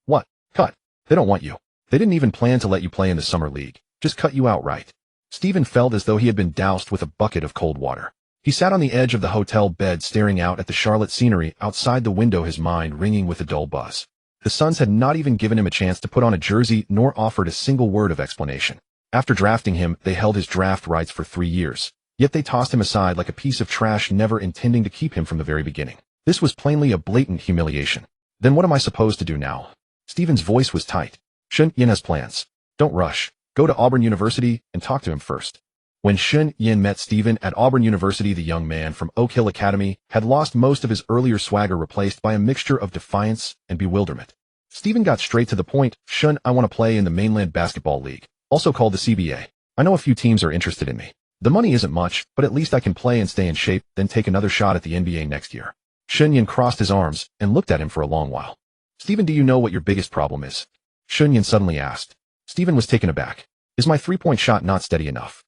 "What? Cut? They don't want you. They didn't even plan to let you play in the summer league. Just cut you outright." Steven felt as though he had been doused with a bucket of cold water. He sat on the edge of the hotel bed, staring out at the Charlotte scenery outside the window, his mind ringing with a dull buzz. The Suns had not even given him a chance to put on a jersey, nor offered a single word of explanation. After drafting him, they held his draft rights for 3 years. Yet they tossed him aside like a piece of trash, never intending to keep him from the very beginning. This was plainly a blatant humiliation. Then what am I supposed to do now? Steven's voice was tight. "Shen Yan has plans. Don't rush. Go to Auburn University and talk to him first." When Shen Yan met Steven at Auburn University, the young man from Oak Hill Academy had lost most of his earlier swagger, replaced by a mixture of defiance and bewilderment. Steven got straight to the point. "Shen, I want to play in the Mainland Basketball League, also called the CBA. I know a few teams are interested in me. The money isn't much, but at least I can play and stay in shape, then take another shot at the NBA next year." Shen Yan crossed his arms and looked at him for a long while. "Steven, do you know what your biggest problem is?" Shen Yan suddenly asked. Steven was taken aback. "Is my three-point shot not steady enough?"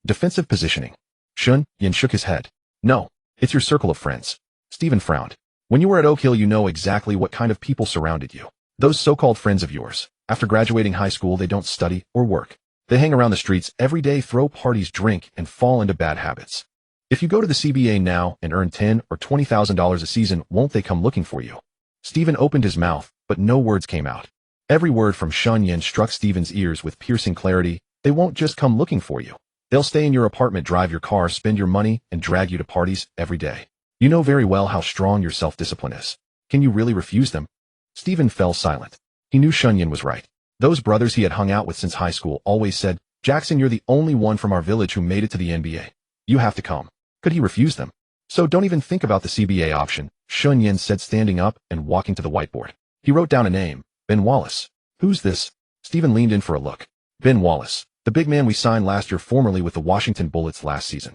"Defensive positioning." Shen Yan shook his head. "No, it's your circle of friends." Steven frowned. "When you were at Oak Hill, you know exactly what kind of people surrounded you. Those so-called friends of yours. After graduating high school, they don't study or work. They hang around the streets every day, throw parties, drink, and fall into bad habits. If you go to the CBA now and earn $10,000 or $20,000 a season, won't they come looking for you?" Steven opened his mouth, but no words came out. Every word from Shen Yan struck Steven's ears with piercing clarity. "They won't just come looking for you. They'll stay in your apartment, drive your car, spend your money, and drag you to parties every day. You know very well how strong your self-discipline is. Can you really refuse them?" Steven fell silent. He knew Shen Yan was right. Those brothers he had hung out with since high school always said, "Jackson, you're the only one from our village who made it to the NBA. You have to come." Could he refuse them? "So don't even think about the CBA option," Shen Yan said, standing up and walking to the whiteboard. He wrote down a name, Ben Wallace. "Who's this?" Steven leaned in for a look. "Ben Wallace, the big man we signed last year, formerly with the Washington Bullets last season.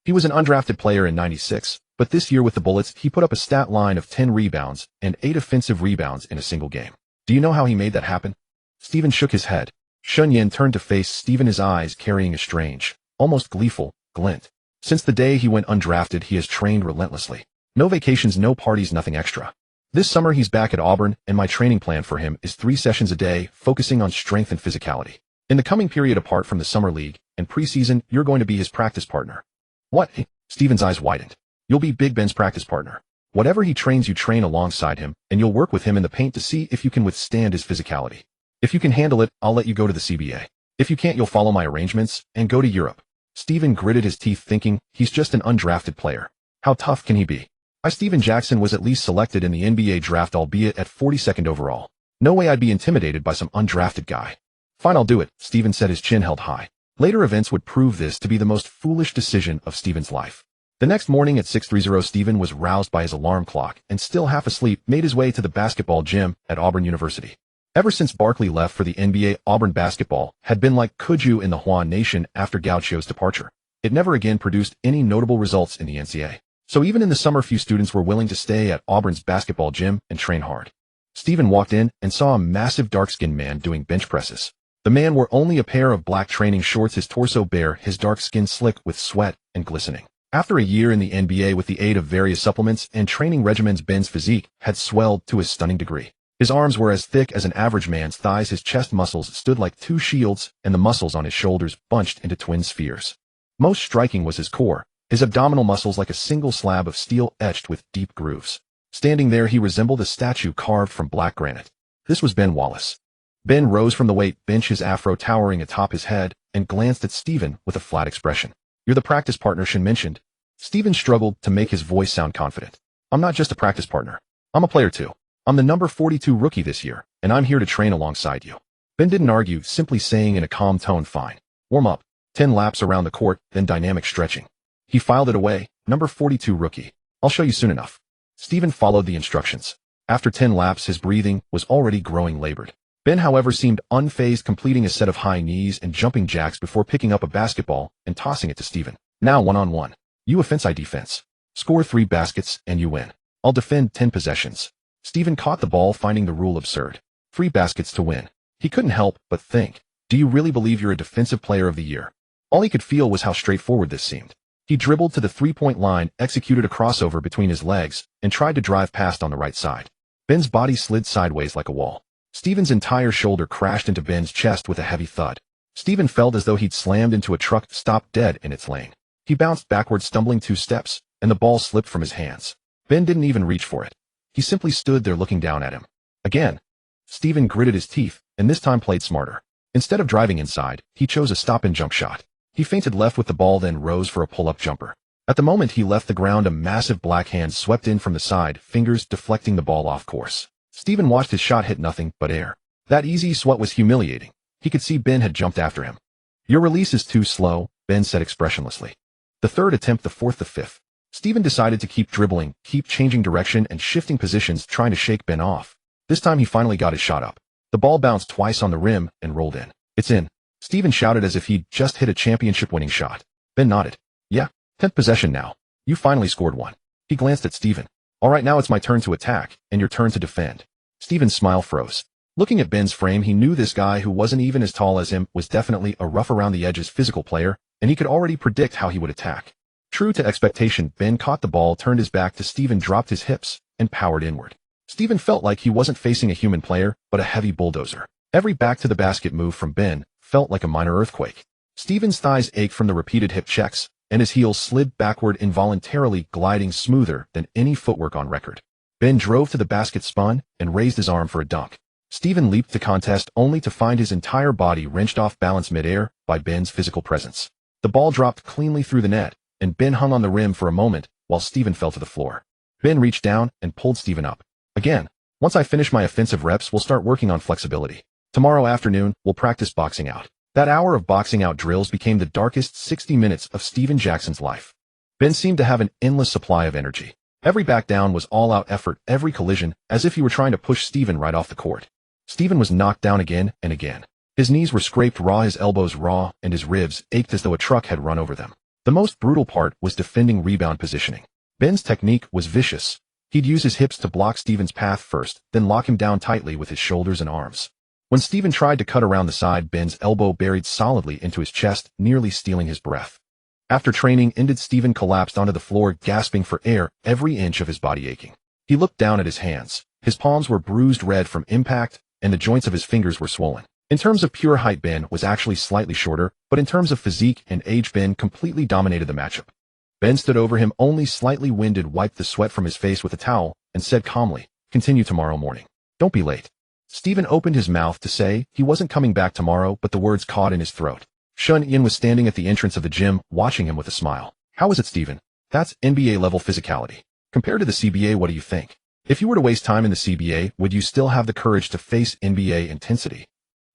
He was an undrafted player in '96, but this year with the Bullets, he put up a stat line of 10 rebounds and 8 offensive rebounds in a single game. Do you know how he made that happen?" Steven shook his head. Shen Yan turned to face Steven, his eyes carrying a strange, almost gleeful, glint. "Since the day he went undrafted, he has trained relentlessly. No vacations, no parties, nothing extra. This summer he's back at Auburn, and my training plan for him is 3 sessions a day, focusing on strength and physicality. In the coming period, apart from the summer league and preseason, you're going to be his practice partner." "What?" Steven's eyes widened. "You'll be Big Ben's practice partner. Whatever he trains, you train alongside him, and you'll work with him in the paint to see if you can withstand his physicality. If you can handle it, I'll let you go to the CBA. If you can't, you'll follow my arrangements and go to Europe." Steven gritted his teeth, thinking, he's just an undrafted player. How tough can he be? Steven Jackson was at least selected in the NBA draft, albeit at 42nd overall. No way I'd be intimidated by some undrafted guy. "Fine, I'll do it," Steven said, his chin held high. Later events would prove this to be the most foolish decision of Steven's life. The next morning at 6:30, Steven was roused by his alarm clock and, still half asleep, made his way to the basketball gym at Auburn University. Ever since Barkley left for the NBA, Auburn basketball had been like kudzu in the Hua Nation after Gaucho's departure. It never again produced any notable results in the NCAA. So even in the summer, few students were willing to stay at Auburn's basketball gym and train hard. Steven walked in and saw a massive dark-skinned man doing bench presses. The man wore only a pair of black training shorts, his torso bare, his dark skin slick with sweat and glistening. After a year in the NBA, with the aid of various supplements and training regimens, Ben's physique had swelled to a stunning degree. His arms were as thick as an average man's thighs, his chest muscles stood like 2 shields, and the muscles on his shoulders bunched into twin spheres. Most striking was his core, his abdominal muscles like a single slab of steel etched with deep grooves. Standing there, he resembled a statue carved from black granite. This was Ben Wallace. Ben rose from the weight bench, his afro towering atop his head, and glanced at Steven with a flat expression. "You're the practice partner Shen mentioned." Steven struggled to make his voice sound confident. "I'm not just a practice partner. I'm a player too. I'm the number 42 rookie this year, and I'm here to train alongside you." Ben didn't argue, simply saying in a calm tone, "Fine. Warm up. 10 laps around the court, then dynamic stretching." He filed it away. "Number 42 rookie. I'll show you soon enough." Steven followed the instructions. After 10 laps, his breathing was already growing labored. Ben, however, seemed unfazed, completing a set of high knees and jumping jacks before picking up a basketball and tossing it to Steven. Now 1-on-1. You offense, I defense. Score 3 baskets and you win. I'll defend 10 possessions. Steven caught the ball, finding the rule absurd. 3 baskets to win. He couldn't help but think, do you really believe you're a defensive player of the year? All he could feel was how straightforward this seemed. He dribbled to the 3-point line, executed a crossover between his legs, and tried to drive past on the right side. Ben's body slid sideways like a wall. Steven's entire shoulder crashed into Ben's chest with a heavy thud. Steven felt as though he'd slammed into a truck stopped dead in its lane. He bounced backward, stumbling 2 steps, and the ball slipped from his hands. Ben didn't even reach for it. He simply stood there looking down at him. Again. Steven gritted his teeth, and this time played smarter. Instead of driving inside, he chose a stop-and-jump shot. He feinted left with the ball, then rose for a pull-up jumper. At the moment he left the ground, a massive black hand swept in from the side, fingers deflecting the ball off course. Steven watched his shot hit nothing but air. That easy swat was humiliating. He could see Ben had jumped after him. Your release is too slow, Ben said expressionlessly. The third attempt, the fourth, the fifth. Steven decided to keep dribbling, keep changing direction and shifting positions, trying to shake Ben off. This time he finally got his shot up. The ball bounced twice on the rim and rolled in. It's in. Steven shouted as if he'd just hit a championship-winning shot. Ben nodded. Yeah, 10th possession now. You finally scored one. He glanced at Steven. All right, now it's my turn to attack, and your turn to defend. Steven's smile froze. Looking at Ben's frame, he knew this guy, who wasn't even as tall as him, was definitely a rough-around-the-edges physical player, and he could already predict how he would attack. True to expectation, Ben caught the ball, turned his back to Steven, dropped his hips, and powered inward. Steven felt like he wasn't facing a human player, but a heavy bulldozer. Every back-to-the-basket move from Ben felt like a minor earthquake. Steven's thighs ached from the repeated hip checks, and his heels slid backward, involuntarily gliding smoother than any footwork on record. Ben drove to the basket, spun, and raised his arm for a dunk. Steven leaped the contest, only to find his entire body wrenched off balance midair by Ben's physical presence. The ball dropped cleanly through the net, and Ben hung on the rim for a moment while Steven fell to the floor. Ben reached down and pulled Steven up. Again, once I finish my offensive reps, we'll start working on flexibility. Tomorrow afternoon, we'll practice boxing out. That hour of boxing out drills became the darkest 60 minutes of Steven Jackson's life. Ben seemed to have an endless supply of energy. Every back down was all-out effort, every collision, as if he were trying to push Steven right off the court. Steven was knocked down again and again. His knees were scraped raw, his elbows raw, and his ribs ached as though a truck had run over them. The most brutal part was defending rebound positioning. Ben's technique was vicious. He'd use his hips to block Steven's path first, then lock him down tightly with his shoulders and arms. When Steven tried to cut around the side, Ben's elbow buried solidly into his chest, nearly stealing his breath. After training ended, Steven collapsed onto the floor, gasping for air, every inch of his body aching. He looked down at his hands. His palms were bruised red from impact, and the joints of his fingers were swollen. In terms of pure height, Ben was actually slightly shorter, but in terms of physique and age, Ben completely dominated the matchup. Ben stood over him, only slightly winded, wiped the sweat from his face with a towel, and said calmly, "Continue tomorrow morning. Don't be late." Steven opened his mouth to say he wasn't coming back tomorrow, but the words caught in his throat. Shen Yan was standing at the entrance of the gym, watching him with a smile. "How is it, Steven? That's NBA-level physicality. Compared to the CBA, what do you think? If you were to waste time in the CBA, would you still have the courage to face NBA intensity?"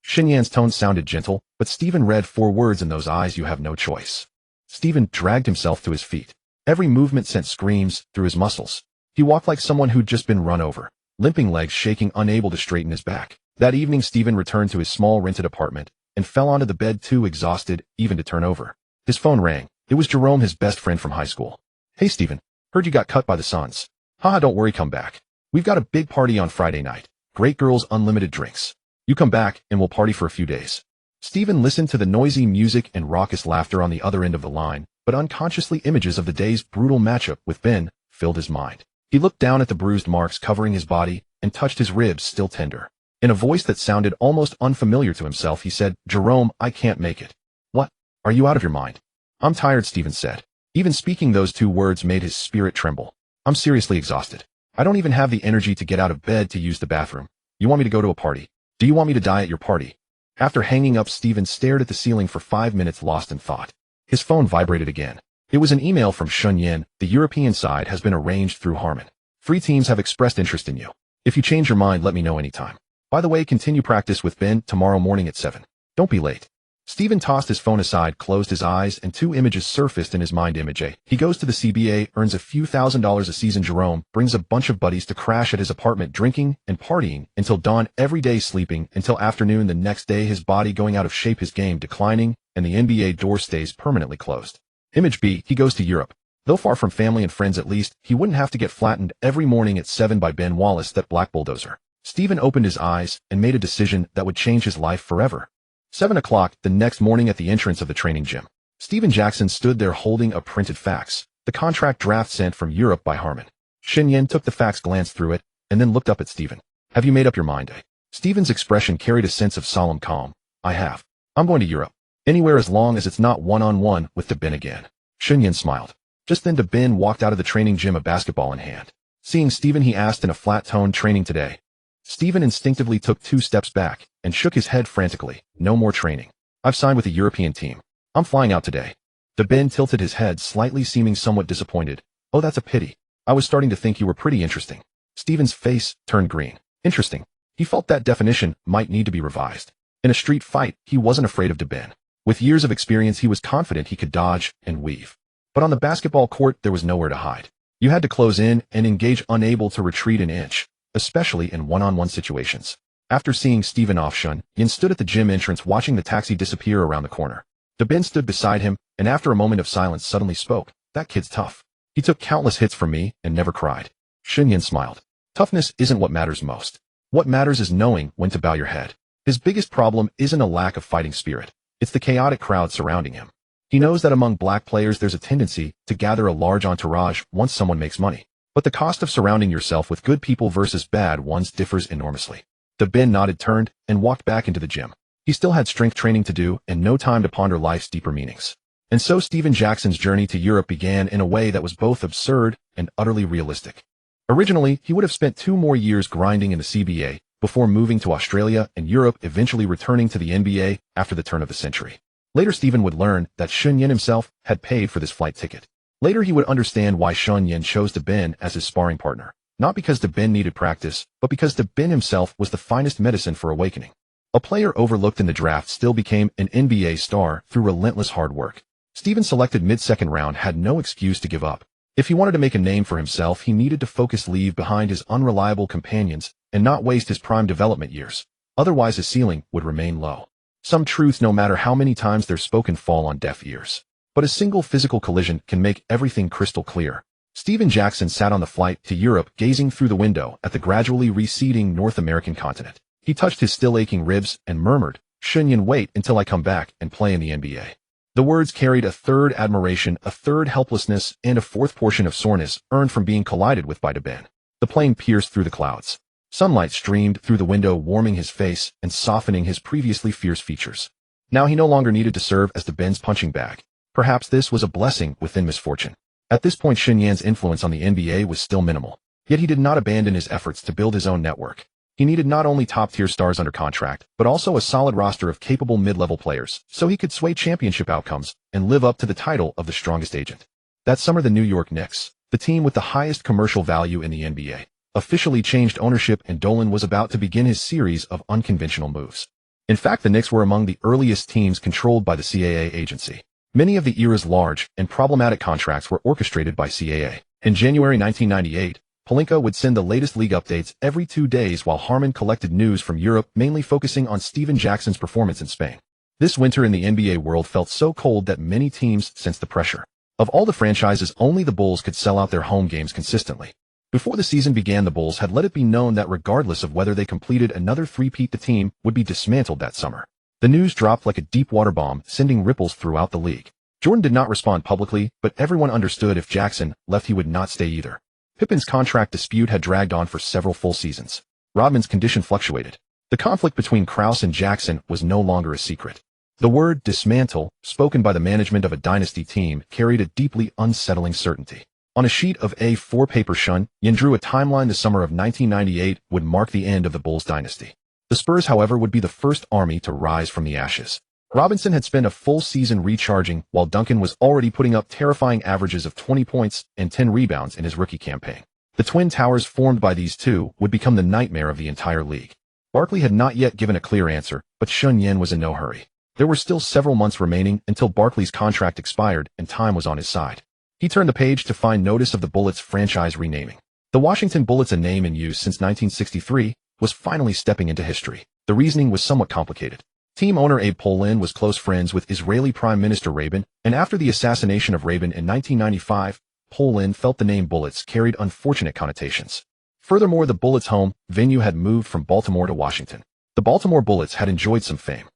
Shen Yan's tone sounded gentle, but Steven read 4 words in those eyes: you have no choice. Steven dragged himself to his feet. Every movement sent screams through his muscles. He walked like someone who'd just been run over, limping legs shaking, unable to straighten his back. That evening, Steven returned to his small rented apartment and fell onto the bed, too exhausted even to turn over. His phone rang. It was Jerome, his best friend from high school. "Hey, Steven. Heard you got cut by the Suns. Haha, don't worry, come back. We've got a big party on Friday night. Great girls, unlimited drinks. You come back and we'll party for a few days." Steven listened to the noisy music and raucous laughter on the other end of the line, but unconsciously images of the day's brutal matchup with Ben filled his mind. He looked down at the bruised marks covering his body and touched his ribs, still tender. In a voice that sounded almost unfamiliar to himself, he said, "Jerome, I can't make it." "What? Are you out of your mind?" "I'm tired," Steven said. Even speaking those 2 words made his spirit tremble. "I'm seriously exhausted. I don't even have the energy to get out of bed to use the bathroom. You want me to go to a party? Do you want me to die at your party?" After hanging up, Steven stared at the ceiling for 5 minutes, lost in thought. His phone vibrated again. It was an email from Shen Yan. "The European side has been arranged through Harmon. 3 teams have expressed interest in you. If you change your mind, let me know anytime. By the way, continue practice with Ben tomorrow morning at 7. Don't be late." Steven tossed his phone aside, closed his eyes, and two images surfaced in his mind. Image A. He goes to the CBA, earns a few $1,000s a season. Jerome brings a bunch of buddies to crash at his apartment, drinking and partying until dawn every day, sleeping until afternoon the next day, his body going out of shape, his game declining, and the NBA door stays permanently closed. Image B. He goes to Europe. Though far from family and friends, at least he wouldn't have to get flattened every morning at 7 by Ben Wallace, that black bulldozer. Steven opened his eyes and made a decision that would change his life forever. 7 o'clock the next morning at the entrance of the training gym. Steven Jackson stood there holding a printed fax, the contract draft sent from Europe by Harmon. Shen Yan took the fax, glanced through it, and then looked up at Steven. Have you made up your mind, eh? Steven's expression carried a sense of solemn calm. I have. I'm going to Europe. Anywhere as long as it's not one-on-one with Dwyane again. Shen Yan smiled. Just then Dwyane walked out of the training gym, a basketball in hand. Seeing Steven, he asked in a flat tone, training today? Steven instinctively took 2 steps back and shook his head frantically. No more training. I've signed with a European team. I'm flying out today. Dwyane tilted his head slightly, seeming somewhat disappointed. Oh, that's a pity. I was starting to think you were pretty interesting. Steven's face turned green. Interesting. He felt that definition might need to be revised. In a street fight, he wasn't afraid of Dwyane. With years of experience, he was confident he could dodge and weave. But on the basketball court, there was nowhere to hide. You had to close in and engage, unable to retreat an inch, especially in one-on-one situations. After seeing Steven off, Shen Yan stood at the gym entrance watching the taxi disappear around the corner. Dwyane stood beside him, and after a moment of silence suddenly spoke. That kid's tough. He took countless hits from me and never cried. Shen Yan smiled. Toughness isn't what matters most. What matters is knowing when to bow your head. His biggest problem isn't a lack of fighting spirit. It's the chaotic crowd surrounding him. He knows that among black players there's a tendency to gather a large entourage once someone makes money. But the cost of surrounding yourself with good people versus bad ones differs enormously. Dwyane nodded, turned, and walked back into the gym. He still had strength training to do and no time to ponder life's deeper meanings. And so Steven Jackson's journey to Europe began in a way that was both absurd and utterly realistic. Originally, he would have spent 2 more years grinding in the CBA before moving to Australia and Europe, eventually returning to the NBA after the turn of the century. Later, Steven would learn that Shen Yan himself had paid for this flight ticket. Later, he would understand why Shen Yan chose Dwyane as his sparring partner. Not because Dwyane needed practice, but because Dwyane himself was the finest medicine for awakening. A player overlooked in the draft still became an NBA star through relentless hard work. Steven, selected mid-second round, had no excuse to give up. If he wanted to make a name for himself, he needed to focus, leave behind his unreliable companions, and not waste his prime development years. Otherwise, his ceiling would remain low. Some truths, no matter how many times they're spoken, fall on deaf ears. But a single physical collision can make everything crystal clear. Steven Jackson sat on the flight to Europe, gazing through the window at the gradually receding North American continent. He touched his still aching ribs and murmured, Shen Yan, wait until I come back and play in the NBA. The words carried a third admiration, a third helplessness, and a fourth portion of soreness earned from being collided with by Dwyane. The plane pierced through the clouds. Sunlight streamed through the window, warming his face and softening his previously fierce features. Now he no longer needed to serve as Dwyane's punching bag. Perhaps this was a blessing within misfortune. At this point, Shen Yan's influence on the NBA was still minimal. Yet he did not abandon his efforts to build his own network. He needed not only top-tier stars under contract, but also a solid roster of capable mid-level players, so he could sway championship outcomes and live up to the title of the strongest agent. That summer, the New York Knicks, the team with the highest commercial value in the NBA, officially changed ownership, and Dwyane was about to begin his series of unconventional moves. In fact, the Knicks were among the earliest teams controlled by the CAA agency. Many of the era's large and problematic contracts were orchestrated by CAA. In January 1998, Pelinka would send the latest league updates every 2 days while Harmon collected news from Europe, mainly focusing on Steven Jackson's performance in Spain. This winter in the NBA world felt so cold that many teams sensed the pressure. Of all the franchises, only the Bulls could sell out their home games consistently. Before the season began, the Bulls had let it be known that regardless of whether they completed another three-peat, the team would be dismantled that summer. The news dropped like a deep water bomb, sending ripples throughout the league. Jordan did not respond publicly, but everyone understood if Jackson left, he would not stay either. Pippen's contract dispute had dragged on for several full seasons. Rodman's condition fluctuated. The conflict between Krause and Jackson was no longer a secret. The word dismantle, spoken by the management of a dynasty team, carried a deeply unsettling certainty. On a sheet of A4 paper, Shen Yan drew a timeline. The summer of 1998 would mark the end of the Bulls dynasty. The Spurs, however, would be the first army to rise from the ashes. Robinson had spent a full season recharging, while Duncan was already putting up terrifying averages of 20 points and 10 rebounds in his rookie campaign. The Twin Towers formed by these two would become the nightmare of the entire league. Barkley had not yet given a clear answer, but Shen Yan was in no hurry. There were still several months remaining until Barkley's contract expired and time was on his side. He turned the page to find notice of the Bullets franchise renaming. The Washington Bullets, a name in use since 1963, was finally stepping into history. The reasoning was somewhat complicated. Team owner Abe Polin was close friends with Israeli Prime Minister Rabin, and after the assassination of Rabin in 1995, Polin felt the name Bullets carried unfortunate connotations. Furthermore, the Bullets' home venue had moved from Baltimore to Washington. The Baltimore Bullets had enjoyed some fame.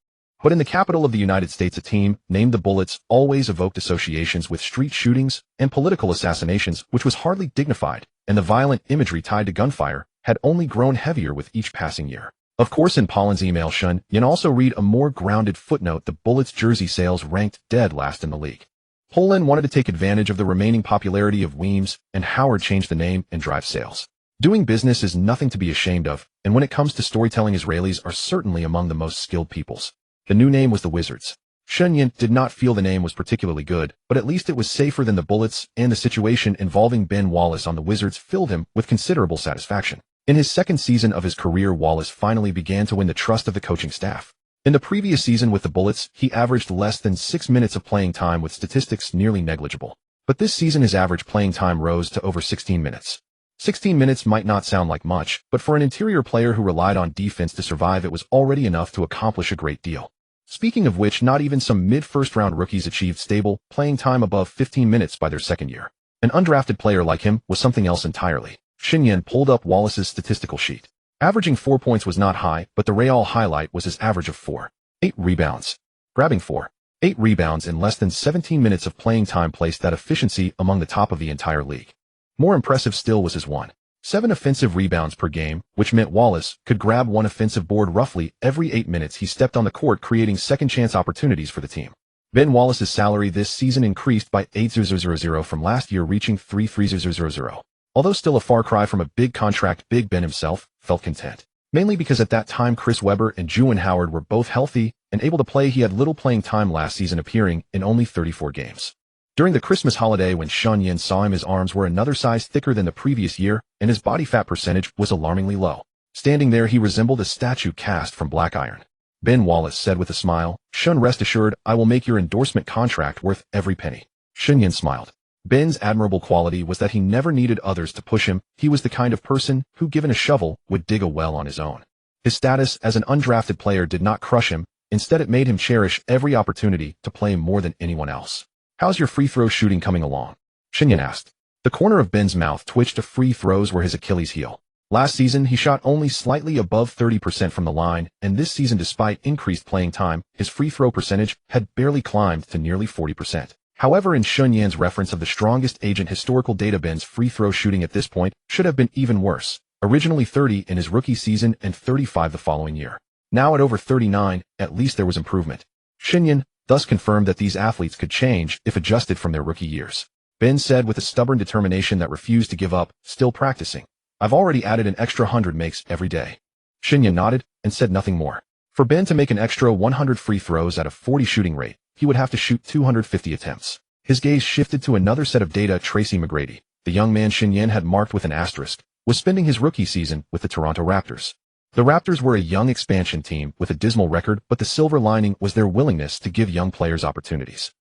But in the capital of the United States, a team named the Bullets always evoked associations with street shootings and political assassinations, which was hardly dignified, and the violent imagery tied to gunfire had only grown heavier with each passing year. Of course, in Polin's email, Shen Yan also read a more grounded footnote: the Bullets jersey sales ranked dead last in the league. Polin wanted to take advantage of the remaining popularity of Weems, and Howard changed the name and drive sales. Doing business is nothing to be ashamed of, and when it comes to storytelling, Israelis are certainly among the most skilled peoples. The new name was the Wizards. Shen Yan did not feel the name was particularly good, but at least it was safer than the Bullets, and the situation involving Ben Wallace on the Wizards filled him with considerable satisfaction. In his second season of his career, Wallace finally began to win the trust of the coaching staff. In the previous season with the Bullets, he averaged less than 6 minutes of playing time with statistics nearly negligible. But this season his average playing time rose to over 16 minutes. 16 minutes might not sound like much, but for an interior player who relied on defense to survive, it was already enough to accomplish a great deal. Speaking of which, not even some mid-first-round rookies achieved stable playing time above 15 minutes by their second year. An undrafted player like him was something else entirely. Shen Yan pulled up Wallace's statistical sheet. Averaging 4 points was not high, but the real highlight was his average of 4.8 rebounds. Grabbing 4.8 rebounds in less than 17 minutes of playing time placed that efficiency among the top of the entire league. More impressive still was his 1.7 offensive rebounds per game, which meant Wallace could grab one offensive board roughly every 8 minutes he stepped on the court, creating second-chance opportunities for the team. Ben Wallace's salary this season increased by $8,000 from last year, reaching $3,300. Although still a far cry from a big contract, Big Ben himself felt content. Mainly because at that time Chris Webber and Dwyane Howard were both healthy and able to play. He had little playing time last season, appearing in only 34 games. During the Christmas holiday, when Shen Yan saw him, his arms were another size thicker than the previous year, and his body fat percentage was alarmingly low. Standing there, he resembled a statue cast from black iron. Ben Wallace said with a smile, "Shen, rest assured, I will make your endorsement contract worth every penny." Shen Yan smiled. Ben's admirable quality was that he never needed others to push him. He was the kind of person who, given a shovel, would dig a well on his own. His status as an undrafted player did not crush him. Instead, it made him cherish every opportunity to play more than anyone else. "How's your free throw shooting coming along?" Shen Yan asked. The corner of Ben's mouth twitched. Free throws were his Achilles heel. Last season, he shot only slightly above 30% from the line, and this season, despite increased playing time, his free throw percentage had barely climbed to nearly 40%. However, in Shen Yan's reference of the strongest agent historical data, Ben's free throw shooting at this point should have been even worse. Originally 30 in his rookie season and 35 the following year. Now at over 39, at least there was improvement. Shen Yan thus confirmed that these athletes could change if adjusted from their rookie years. Ben said with a stubborn determination that refused to give up, "Still practicing. I've already added an extra 100 makes every day." Shen Yan nodded and said nothing more. For Ben to make an extra 100 free throws at a 40 shooting rate, he would have to shoot 250 attempts. His gaze shifted to another set of data. Tracy McGrady, the young man Shen Yan had marked with an asterisk, was spending his rookie season with the Toronto Raptors. The Raptors were a young expansion team with a dismal record, but the silver lining was their willingness to give young players opportunities.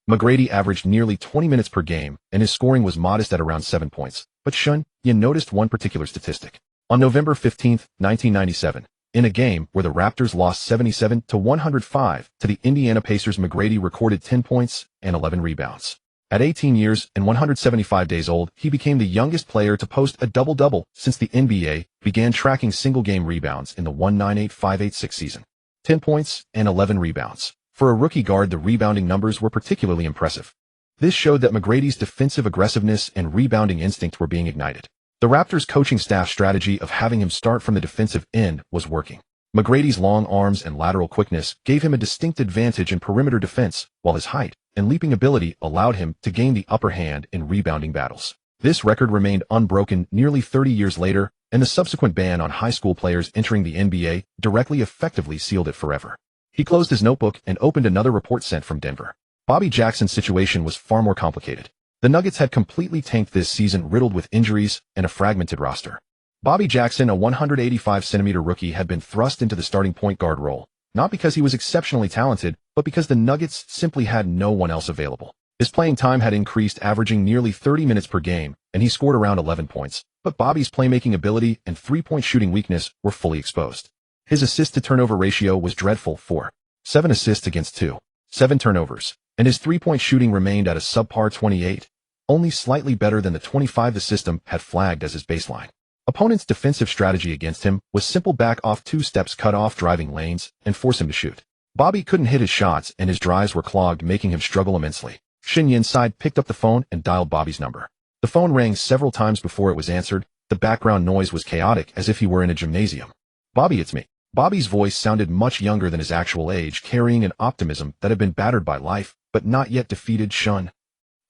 McGrady averaged nearly 20 minutes per game, and his scoring was modest at around 7 points. But Shen Yan noticed one particular statistic. On November 15, 1997, in a game where the Raptors lost 77-105 to the Indiana Pacers, McGrady recorded 10 points and 11 rebounds. At 18 years and 175 days old, he became the youngest player to post a double-double since the NBA began tracking single-game rebounds in the 1985-86 season. 10 points and 11 rebounds. For a rookie guard, the rebounding numbers were particularly impressive. This showed that McGrady's defensive aggressiveness and rebounding instinct were being ignited. The Raptors' coaching staff strategy of having him start from the defensive end was working. McGrady's long arms and lateral quickness gave him a distinct advantage in perimeter defense, while his height and leaping ability allowed him to gain the upper hand in rebounding battles. This record remained unbroken nearly 30 years later, and the subsequent ban on high school players entering the NBA directly effectively sealed it forever. He closed his notebook and opened another report sent from Denver. Bobby Jackson's situation was far more complicated. The Nuggets had completely tanked this season, riddled with injuries and a fragmented roster. Bobby Jackson, a 185-centimeter rookie, had been thrust into the starting point guard role, not because he was exceptionally talented, but because the Nuggets simply had no one else available. His playing time had increased, averaging nearly 30 minutes per game, and he scored around 11 points. But Bobby's playmaking ability and three-point shooting weakness were fully exposed. His assist-to-turnover ratio was dreadful, 4.7 assists against 2.7 turnovers, and his three-point shooting remained at a subpar 28, only slightly better than the 25 the system had flagged as his baseline. Opponents' defensive strategy against him was simple: back off 2 steps, cut off driving lanes, and force him to shoot. Bobby couldn't hit his shots, and his drives were clogged, making him struggle immensely. Shen Yan picked up the phone and dialed Bobby's number. The phone rang several times before it was answered. The background noise was chaotic, as if he were in a gymnasium. "Bobby, it's me." Bobby's voice sounded much younger than his actual age, carrying an optimism that had been battered by life, but not yet defeated. "Shun,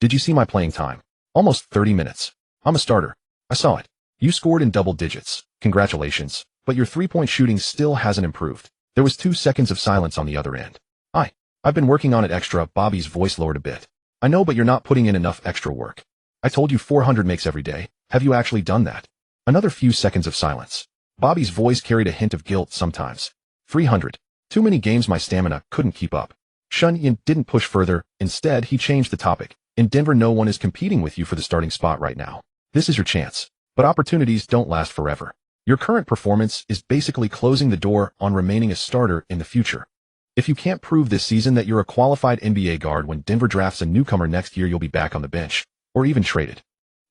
did you see my playing time? Almost 30 minutes. I'm a starter. I saw it. You scored in double digits. Congratulations. But your three-point shooting still hasn't improved." There was 2 seconds of silence on the other end. I've been working on it extra." Bobby's voice lowered a bit. "I know, but you're not putting in enough extra work. I told you 400 makes every day. Have you actually done that?" Another few seconds of silence. Bobby's voice carried a hint of guilt. "Sometimes. 300. Too many games, my stamina couldn't keep up." Shen Yan didn't push further. Instead, he changed the topic. "In Denver, no one is competing with you for the starting spot right now. This is your chance. But opportunities don't last forever. Your current performance is basically closing the door on remaining a starter in the future. If you can't prove this season that you're a qualified NBA guard when Denver drafts a newcomer next year, you'll be back on the bench, or even traded."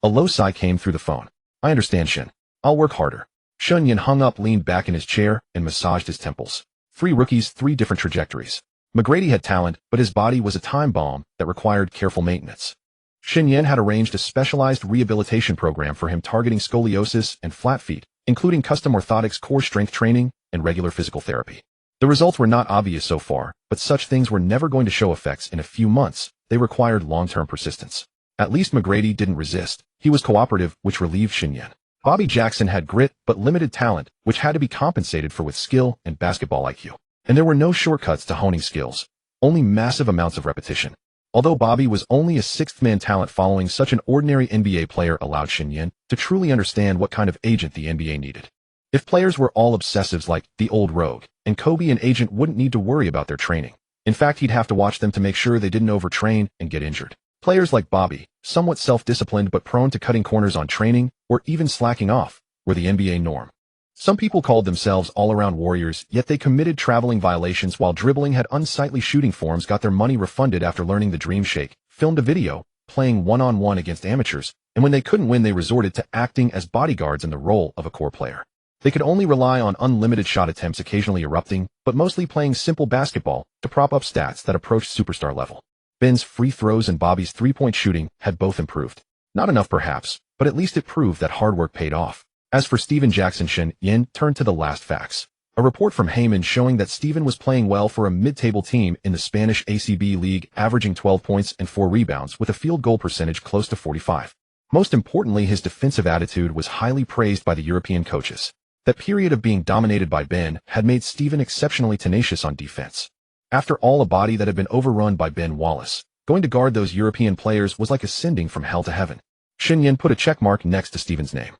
A low sigh came through the phone. "I understand, Shen. I'll work harder." Shen Yan hung up, leaned back in his chair, and massaged his temples. 3 rookies, 3 different trajectories. McGrady had talent, but his body was a time bomb that required careful maintenance. Shen Yan had arranged a specialized rehabilitation program for him, targeting scoliosis and flat feet, including custom orthotics, core strength training, and regular physical therapy. The results were not obvious so far, but such things were never going to show effects in a few months. They required long-term persistence. At least McGrady didn't resist. He was cooperative, which relieved Shen Yan. Bobby Jackson had grit, but limited talent, which had to be compensated for with skill and basketball IQ. And there were no shortcuts to honing skills, only massive amounts of repetition. Although Bobby was only a sixth-man talent, following such an ordinary NBA player allowed Shen Yan to truly understand what kind of agent the NBA needed. If players were all obsessives like the old rogue, and Kobe, an agent wouldn't need to worry about their training. In fact, he'd have to watch them to make sure they didn't overtrain and get injured. Players like Bobby, somewhat self-disciplined but prone to cutting corners on training or even slacking off, were the NBA norm. Some people called themselves all-around warriors, yet they committed traveling violations while dribbling, had unsightly shooting forms, got their money refunded after learning the dream shake, filmed a video, playing one-on-one against amateurs, and when they couldn't win, they resorted to acting as bodyguards in the role of a core player. They could only rely on unlimited shot attempts, occasionally erupting, but mostly playing simple basketball to prop up stats that approached superstar level. Ben's free throws and Bobby's three-point shooting had both improved. Not enough perhaps, but at least it proved that hard work paid off. As for Steven Jackson, Shen Yan turned to the last facts. A report from Heyman showing that Steven was playing well for a mid-table team in the Spanish ACB League, averaging 12 points and 4 rebounds with a field goal percentage close to 45. Most importantly, his defensive attitude was highly praised by the European coaches. That period of being dominated by Ben had made Steven exceptionally tenacious on defense. After all, a body that had been overrun by Ben Wallace, going to guard those European players was like ascending from hell to heaven. Shen Yan put a check mark next to Steven's name.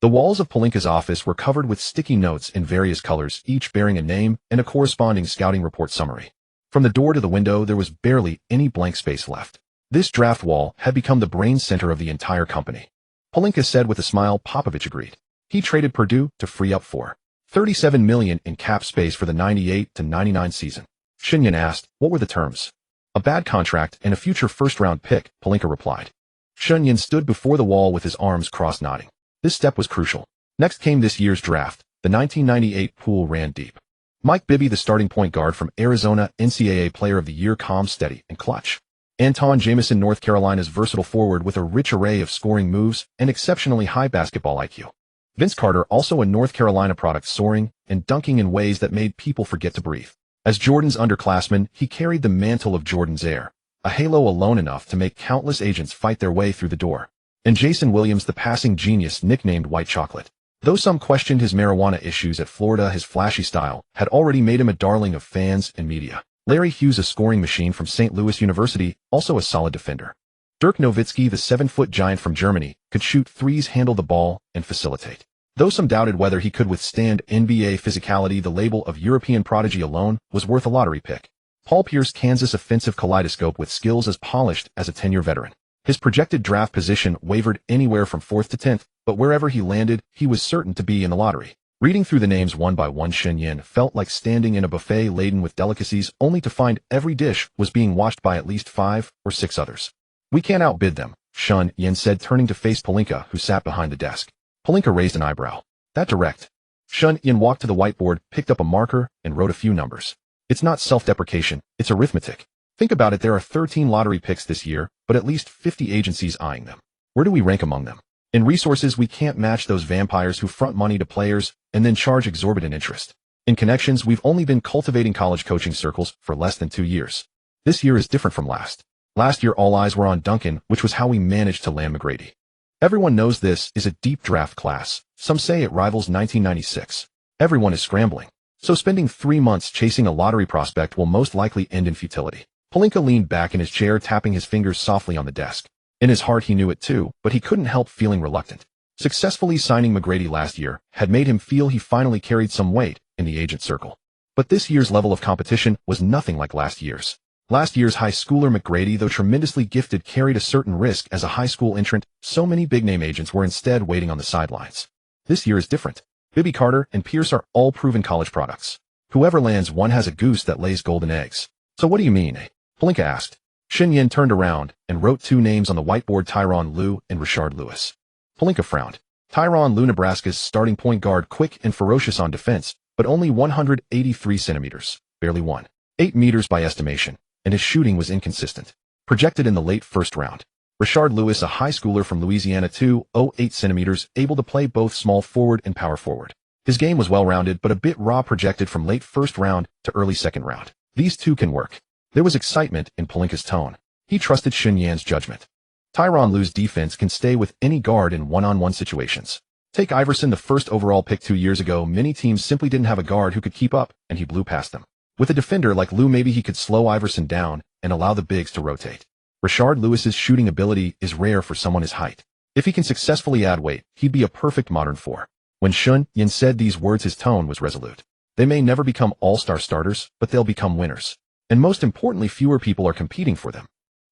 The walls of Pelinka's office were covered with sticky notes in various colors, each bearing a name and a corresponding scouting report summary. From the door to the window, there was barely any blank space left. This draft wall had become the brain center of the entire company. Pelinka said with a smile. Popovich agreed. He traded Purdue to free up $37 million in cap space for the 98-99 season. Shen Yan asked, what were the terms? A bad contract and a future first-round pick, Pelinka replied. Shen Yan stood before the wall with his arms crossed, nodding. This step was crucial. Next came this year's draft. The 1998 pool ran deep. Mike Bibby, the starting point guard from Arizona, NCAA Player of the Year, calm, steady, and clutch. Anton Jamison, North Carolina's versatile forward with a rich array of scoring moves and exceptionally high basketball IQ. Vince Carter, also a North Carolina product, soaring and dunking in ways that made people forget to breathe. As Jordan's underclassman, he carried the mantle of Jordan's heir, a halo alone enough to make countless agents fight their way through the door. And Jason Williams, the passing genius nicknamed White Chocolate. Though some questioned his marijuana issues at Florida, his flashy style had already made him a darling of fans and media. Larry Hughes, a scoring machine from St. Louis University, also a solid defender. Dirk Nowitzki, the 7-foot giant from Germany, could shoot threes, handle the ball, and facilitate. Though some doubted whether he could withstand NBA physicality, the label of European prodigy alone was worth a lottery pick. Paul Pierce, Kansas offensive kaleidoscope with skills as polished as a 10-year veteran. His projected draft position wavered anywhere from 4th to 10th, but wherever he landed, he was certain to be in the lottery. Reading through the names one by one, Shen Yan felt like standing in a buffet laden with delicacies only to find every dish was being watched by at least 5 or 6 others. "We can't outbid them," Shen Yan said, turning to face Pelinka, who sat behind the desk. Pelinka raised an eyebrow. "That direct?" Shen Yan walked to the whiteboard, picked up a marker, and wrote a few numbers. "It's not self-deprecation, it's arithmetic. Think about it, there are 13 lottery picks this year, but at least 50 agencies eyeing them. Where do we rank among them? In resources, we can't match those vampires who front money to players and then charge exorbitant interest. In connections, we've only been cultivating college coaching circles for less than 2 years. This year is different from last. Last year, all eyes were on Duncan, which was how we managed to land McGrady. Everyone knows this is a deep draft class. Some say it rivals 1996. Everyone is scrambling. So spending 3 months chasing a lottery prospect will most likely end in futility." Pelinka leaned back in his chair, tapping his fingers softly on the desk. In his heart he knew it too, but he couldn't help feeling reluctant. Successfully signing McGrady last year had made him feel he finally carried some weight in the agent circle. But this year's level of competition was nothing like last year's. Last year's high schooler McGrady, though tremendously gifted, carried a certain risk as a high school entrant. So many big-name agents were instead waiting on the sidelines. This year is different. Bibby Carter and Pierce are all proven college products. Whoever lands one has a goose that lays golden eggs. "So what do you mean, eh?" Pelinka asked. Shen Yan turned around and wrote 2 names on the whiteboard: Tyronn Lue and Rashard Lewis. Pelinka frowned. Tyronn Lue, Nebraska's starting point guard, quick and ferocious on defense, but only 183 centimeters, barely 1.8 meters by estimation, and his shooting was inconsistent. Projected in the late first round. Rashard Lewis, a high schooler from Louisiana, 208 centimeters, able to play both small forward and power forward. His game was well-rounded but a bit raw, projected from late first round to early second round. These two can work. There was excitement in Pelinka's tone. He trusted Shen Yan's judgment. Tyronn Lue's defense can stay with any guard in one-on-one situations. Take Iverson, the first overall pick 2 years ago. Many teams simply didn't have a guard who could keep up, and he blew past them. With a defender like Lue, maybe he could slow Iverson down and allow the bigs to rotate. Rashard Lewis's shooting ability is rare for someone his height. If he can successfully add weight, he'd be a perfect modern 4. When Shen Yan said these words, his tone was resolute. They may never become all-star starters, but they'll become winners. And most importantly, fewer people are competing for them.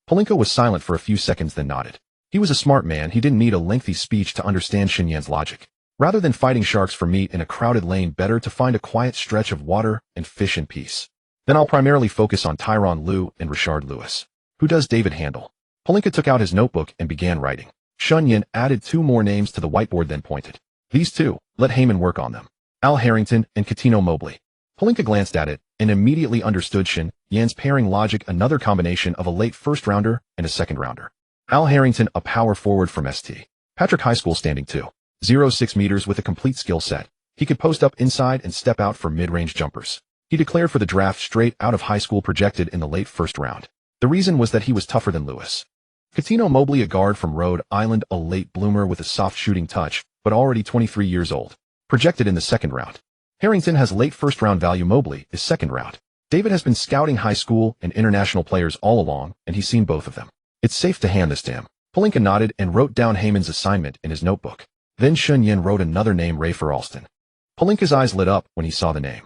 Pelinka was silent for a few seconds, then nodded. He was a smart man. He didn't need a lengthy speech to understand Shen Yan's logic. Rather than fighting sharks for meat in a crowded lane, better to find a quiet stretch of water and fish in peace. Then I'll primarily focus on Tyronn Lue and Rashard Lewis. Who does David handle? Pelinka took out his notebook and began writing. Shen Yan added 2 more names to the whiteboard, then pointed. These 2, let Heyman work on them. Al Harrington and Katino Mobley. Pelinka glanced at it and immediately understood Shen Yan's pairing logic, another combination of a late first-rounder and a second-rounder. Al Harrington, a power forward from St. Patrick High School, standing 2.06 meters with a complete skill set. He could post up inside and step out for mid-range jumpers. He declared for the draft straight out of high school, projected in the late first round. The reason was that he was tougher than Lewis. Katino Mobley, a guard from Rhode Island, a late bloomer with a soft shooting touch, but already 23 years old. Projected in the second round. Harrington has late first-round value. Mobley is second round. David has been scouting high school and international players all along, and he's seen both of them. It's safe to hand this to him. Pelinka nodded and wrote down Heyman's assignment in his notebook. Then Shen Yan wrote another name, Rafer Alston. Pelinka's eyes lit up when he saw the name.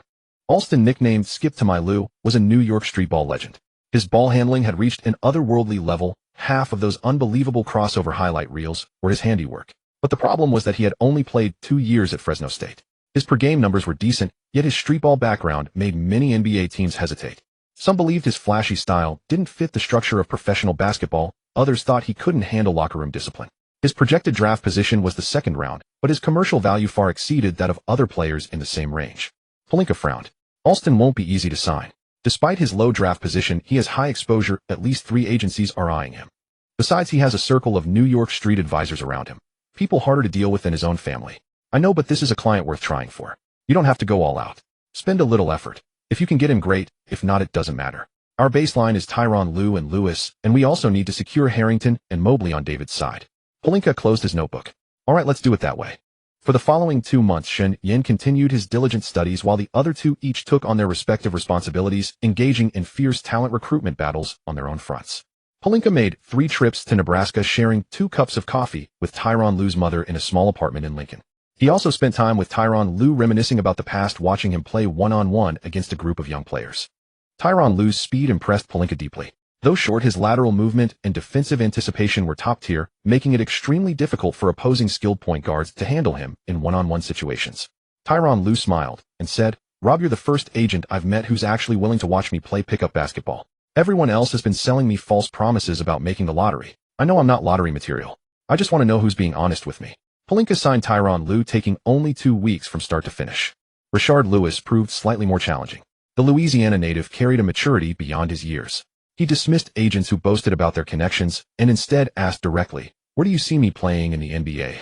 Alston, nicknamed Skip to My Lou, was a New York streetball legend. His ball handling had reached an otherworldly level. Half of those unbelievable crossover highlight reels were his handiwork. But the problem was that he had only played 2 years at Fresno State. His per-game numbers were decent, yet his streetball background made many NBA teams hesitate. Some believed his flashy style didn't fit the structure of professional basketball. Others thought he couldn't handle locker room discipline. His projected draft position was the second round, but his commercial value far exceeded that of other players in the same range. Pelinka frowned. Alston won't be easy to sign. Despite his low draft position, he has high exposure. At least 3 agencies are eyeing him. Besides, he has a circle of New York street advisors around him. People harder to deal with than his own family. I know, but this is a client worth trying for. You don't have to go all out. Spend a little effort. If you can get him, great. If not, it doesn't matter. Our baseline is Tyronn Lue and Lewis, and we also need to secure Harrington and Mobley on David's side. Pelinka closed his notebook. All right, let's do it that way. For the following 2 months, Shen Yan continued his diligent studies while the other 2 each took on their respective responsibilities, engaging in fierce talent recruitment battles on their own fronts. Pelinka made 3 trips to Nebraska, sharing 2 cups of coffee with Tyronn Lue's mother in a small apartment in Lincoln. He also spent time with Tyronn Lue reminiscing about the past, watching him play one-on-one against a group of young players. Tyronn Lue's speed impressed Pelinka deeply. Though short, his lateral movement and defensive anticipation were top tier, making it extremely difficult for opposing skilled point guards to handle him in one-on-one situations. Tyronn Lue smiled and said, "Rob, you're the first agent I've met who's actually willing to watch me play pickup basketball. Everyone else has been selling me false promises about making the lottery. I know I'm not lottery material. I just want to know who's being honest with me." Pelinka signed Tyronn Lue, taking only 2 weeks from start to finish. Rashard Lewis proved slightly more challenging. The Louisiana native carried a maturity beyond his years. He dismissed agents who boasted about their connections and instead asked directly, "Where do you see me playing in the NBA?"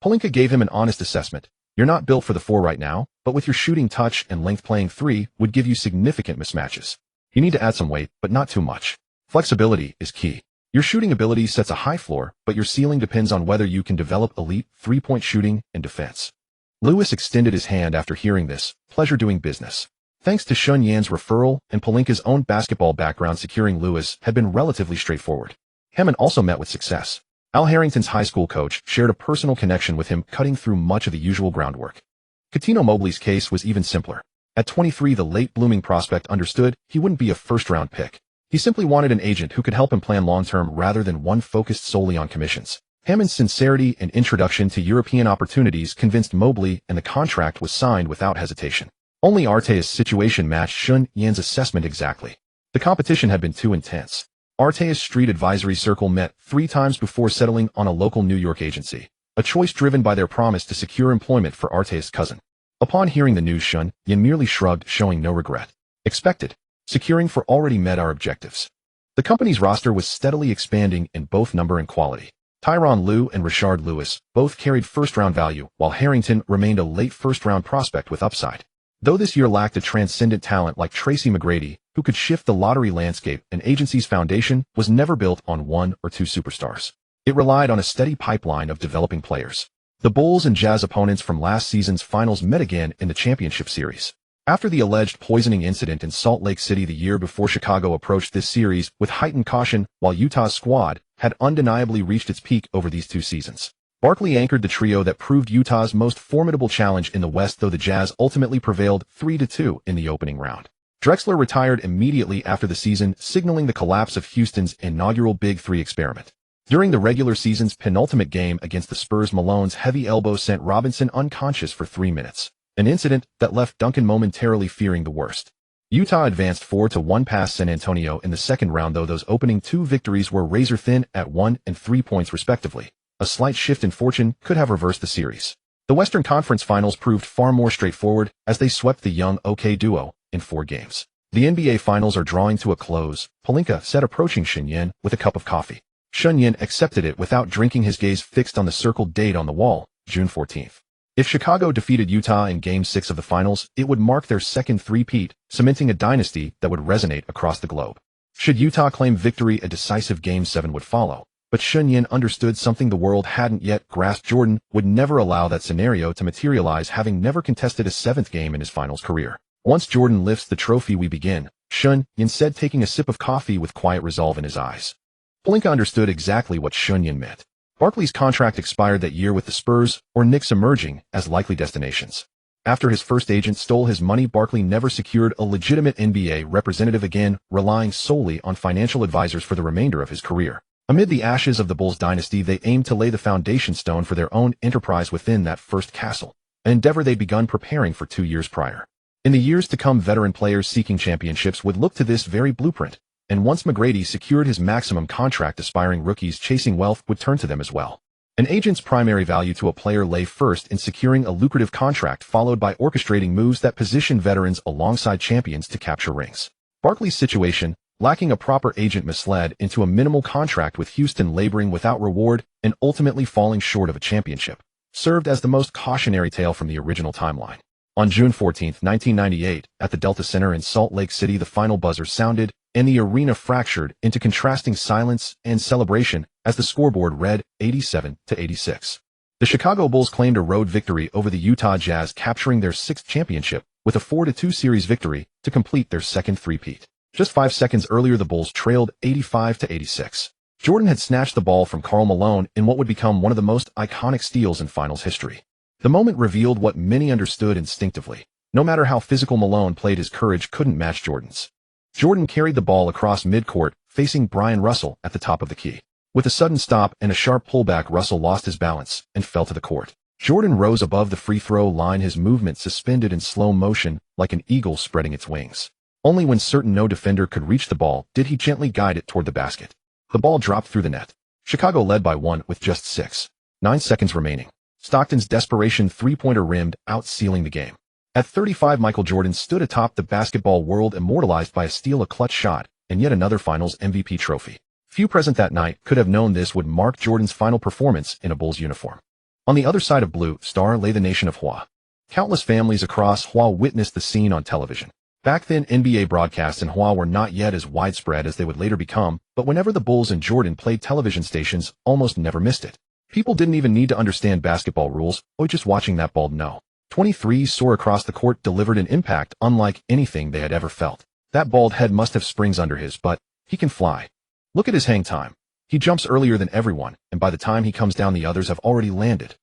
Pelinka gave him an honest assessment. "You're not built for the 4 right now, but with your shooting touch and length, playing 3 would give you significant mismatches. You need to add some weight, but not too much. Flexibility is key. Your shooting ability sets a high floor, but your ceiling depends on whether you can develop elite 3-point shooting and defense." Lewis extended his hand after hearing this. "Pleasure doing business." Thanks to Shen Yan's referral and Pelinka's own basketball background, securing Lewis had been relatively straightforward. Hammond also met with success. Al Harrington's high school coach shared a personal connection with him, cutting through much of the usual groundwork. Coutinho Mobley's case was even simpler. At 23, the late-blooming prospect understood he wouldn't be a first-round pick. He simply wanted an agent who could help him plan long-term rather than one focused solely on commissions. Hammond's sincerity and introduction to European opportunities convinced Mobley, and the contract was signed without hesitation. Only Artea's situation matched Shen Yan's assessment exactly. The competition had been too intense. Artea's street advisory circle met 3 times before settling on a local New York agency, a choice driven by their promise to secure employment for Artea's cousin. Upon hearing the news, Shen Yan merely shrugged, showing no regret. "Expected. Securing for already met our objectives." The company's roster was steadily expanding in both number and quality. Tyronn Lue and Rashard Lewis both carried first-round value, while Harrington remained a late first-round prospect with upside. Though this year lacked a transcendent talent like Tracy McGrady, who could shift the lottery landscape, an agency's foundation was never built on 1 or 2 superstars. It relied on a steady pipeline of developing players. The Bulls and Jazz, opponents from last season's finals, met again in the championship series. After the alleged poisoning incident in Salt Lake City the year before, Chicago approached this series with heightened caution, while Utah's squad had undeniably reached its peak over these 2 seasons. Barkley anchored the trio that proved Utah's most formidable challenge in the West, though the Jazz ultimately prevailed 3-2 in the opening round. Drexler retired immediately after the season, signaling the collapse of Houston's inaugural Big Three experiment. During the regular season's penultimate game against the Spurs, Malone's heavy elbow sent Robinson unconscious for 3 minutes, an incident that left Duncan momentarily fearing the worst. Utah advanced 4-1 past San Antonio in the second round, though those opening 2 victories were razor-thin at 1 and 3 points respectively. A slight shift in fortune could have reversed the series. The Western Conference Finals proved far more straightforward as they swept the young OK duo in 4 games. The NBA Finals are drawing to a close, Pelinka said, approaching Shen Yan with a cup of coffee. Shen Yan accepted it without drinking, his gaze fixed on the circled date on the wall, June 14th. If Chicago defeated Utah in Game 6 of the Finals, it would mark their second three-peat, cementing a dynasty that would resonate across the globe. Should Utah claim victory, a decisive Game 7 would follow. But Shen Yan understood something the world hadn't yet grasped. Jordan would never allow that scenario to materialize, having never contested a 7th game in his finals career. "Once Jordan lifts the trophy, we begin," Shen Yan said, taking a sip of coffee with quiet resolve in his eyes. Pelinka understood exactly what Shen Yan meant. Barkley's contract expired that year, with the Spurs or Knicks emerging as likely destinations. After his first agent stole his money, Barkley never secured a legitimate NBA representative again, relying solely on financial advisors for the remainder of his career. Amid the ashes of the Bulls dynasty, they aimed to lay the foundation stone for their own enterprise within that first castle, an endeavor they'd begun preparing for 2 years prior. In the years to come, veteran players seeking championships would look to this very blueprint, and once McGrady secured his maximum contract, aspiring rookies chasing wealth would turn to them as well. An agent's primary value to a player lay first in securing a lucrative contract, followed by orchestrating moves that position veterans alongside champions to capture rings. Barkley's situation, lacking a proper agent, misled into a minimal contract with Houston, laboring without reward and ultimately falling short of a championship, served as the most cautionary tale from the original timeline. On June 14, 1998, at the Delta Center in Salt Lake City, the final buzzer sounded, and the arena fractured into contrasting silence and celebration as the scoreboard read 87-86. The Chicago Bulls claimed a road victory over the Utah Jazz, capturing their 6th championship with a 4-2 series victory to complete their second three-peat. Just 5 seconds earlier, the Bulls trailed 85-86. Jordan had snatched the ball from Karl Malone in what would become one of the most iconic steals in finals history. The moment revealed what many understood instinctively. No matter how physical Malone played, his courage couldn't match Jordan's. Jordan carried the ball across midcourt, facing Bryan Russell at the top of the key. With a sudden stop and a sharp pullback, Russell lost his balance and fell to the court. Jordan rose above the free throw line, his movement suspended in slow motion like an eagle spreading its wings. Only when certain no defender could reach the ball did he gently guide it toward the basket. The ball dropped through the net. Chicago led by 1 with just 6.9 seconds remaining. Stockton's desperation three-pointer rimmed out, sealing the game. At 35, Michael Jordan stood atop the basketball world, immortalized by a steal, a clutch shot, and yet another Finals MVP trophy. Few present that night could have known this would mark Jordan's final performance in a Bulls uniform. On the other side of Blue Star lay the nation of Hua. Countless families across Hua witnessed the scene on television. Back then, NBA broadcasts in Hua were not yet as widespread as they would later become, but whenever the Bulls and Jordan played, television stations almost never missed it. People didn't even need to understand basketball rules, or just watching that ball know. 23 soar across the court delivered an impact unlike anything they had ever felt. That bald head must have springs under his butt. He can fly. Look at his hang time. He jumps earlier than everyone, and by the time he comes down, the others have already landed.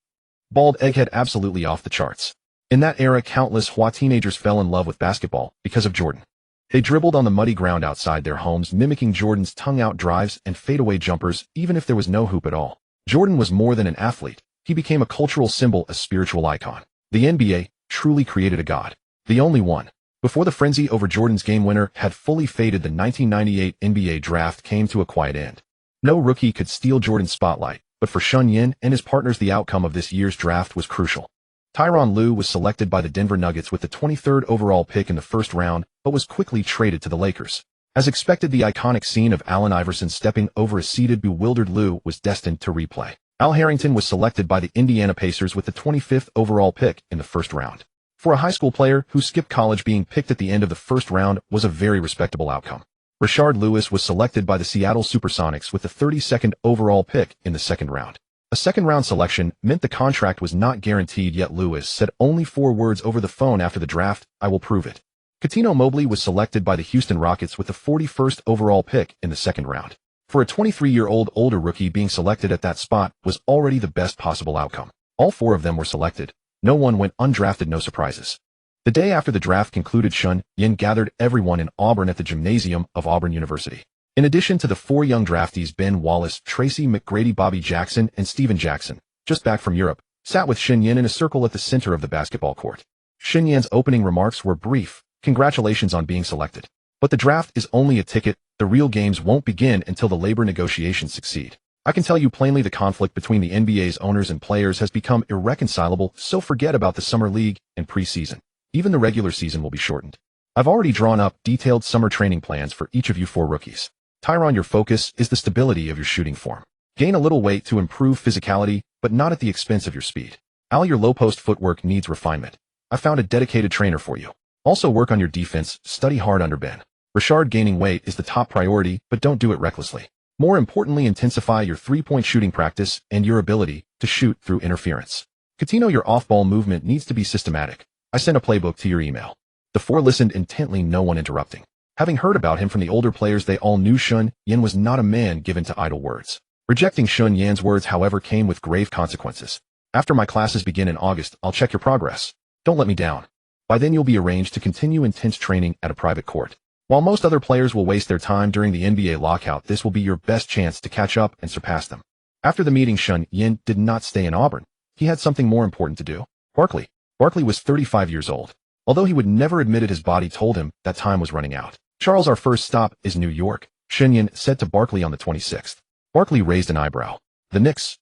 Bald egghead, absolutely off the charts. In that era, countless Hua teenagers fell in love with basketball because of Jordan. They dribbled on the muddy ground outside their homes, mimicking Jordan's tongue-out drives and fadeaway jumpers, even if there was no hoop at all. Jordan was more than an athlete. He became a cultural symbol, a spiritual icon. The NBA truly created a god. The only one. Before the frenzy over Jordan's game winner had fully faded, the 1998 NBA draft came to a quiet end. No rookie could steal Jordan's spotlight, but for Shen Yan and his partners, the outcome of this year's draft was crucial. Tyronn Lue was selected by the Denver Nuggets with the 23rd overall pick in the first round, but was quickly traded to the Lakers. As expected, the iconic scene of Allen Iverson stepping over a seated, bewildered Lue was destined to replay. Al Harrington was selected by the Indiana Pacers with the 25th overall pick in the first round. For a high school player who skipped college, being picked at the end of the first round was a very respectable outcome. Rashard Lewis was selected by the Seattle Supersonics with the 32nd overall pick in the second round. A second-round selection meant the contract was not guaranteed, yet Lewis said only 4 words over the phone after the draft: "I will prove it." Cuttino Mobley was selected by the Houston Rockets with the 41st overall pick in the second round. For a 23-year-old older rookie, being selected at that spot was already the best possible outcome. All 4 of them were selected. No one went undrafted, no surprises. The day after the draft concluded, Shen Yan gathered everyone in Auburn at the gymnasium of Auburn University. In addition to the 4 young draftees, Ben Wallace, Tracy McGrady, Bobby Jackson, and Steven Jackson, just back from Europe, sat with Shen Yan in a circle at the center of the basketball court. Shen Yan's opening remarks were brief. Congratulations on being selected. But the draft is only a ticket. The real games won't begin until the labor negotiations succeed. I can tell you plainly, the conflict between the NBA's owners and players has become irreconcilable, so forget about the summer league and preseason. Even the regular season will be shortened. I've already drawn up detailed summer training plans for each of you 4 rookies. Tyronn, your focus is the stability of your shooting form. Gain a little weight to improve physicality, but not at the expense of your speed. Al, your low post footwork needs refinement. I found a dedicated trainer for you. Also work on your defense, study hard under Ben. Rashard, gaining weight is the top priority, but don't do it recklessly. More importantly, intensify your three-point shooting practice and your ability to shoot through interference. Cuttino, your off-ball movement needs to be systematic. I sent a playbook to your email. The 4 listened intently, no one interrupting. Having heard about him from the older players, they all knew Shen Yan was not a man given to idle words. Rejecting Shen Yan's words, however, came with grave consequences. After my classes begin in August, I'll check your progress. Don't let me down. By then, you'll be arranged to continue intense training at a private court. While most other players will waste their time during the NBA lockout, this will be your best chance to catch up and surpass them. After the meeting, Shen Yan did not stay in Auburn. He had something more important to do. Barkley was 35 years old. Although he would never admit it, his body told him that time was running out. Charles, our first stop is New York, Shen Yan said to Barkley on the 26th. Barkley raised an eyebrow. The Knicks?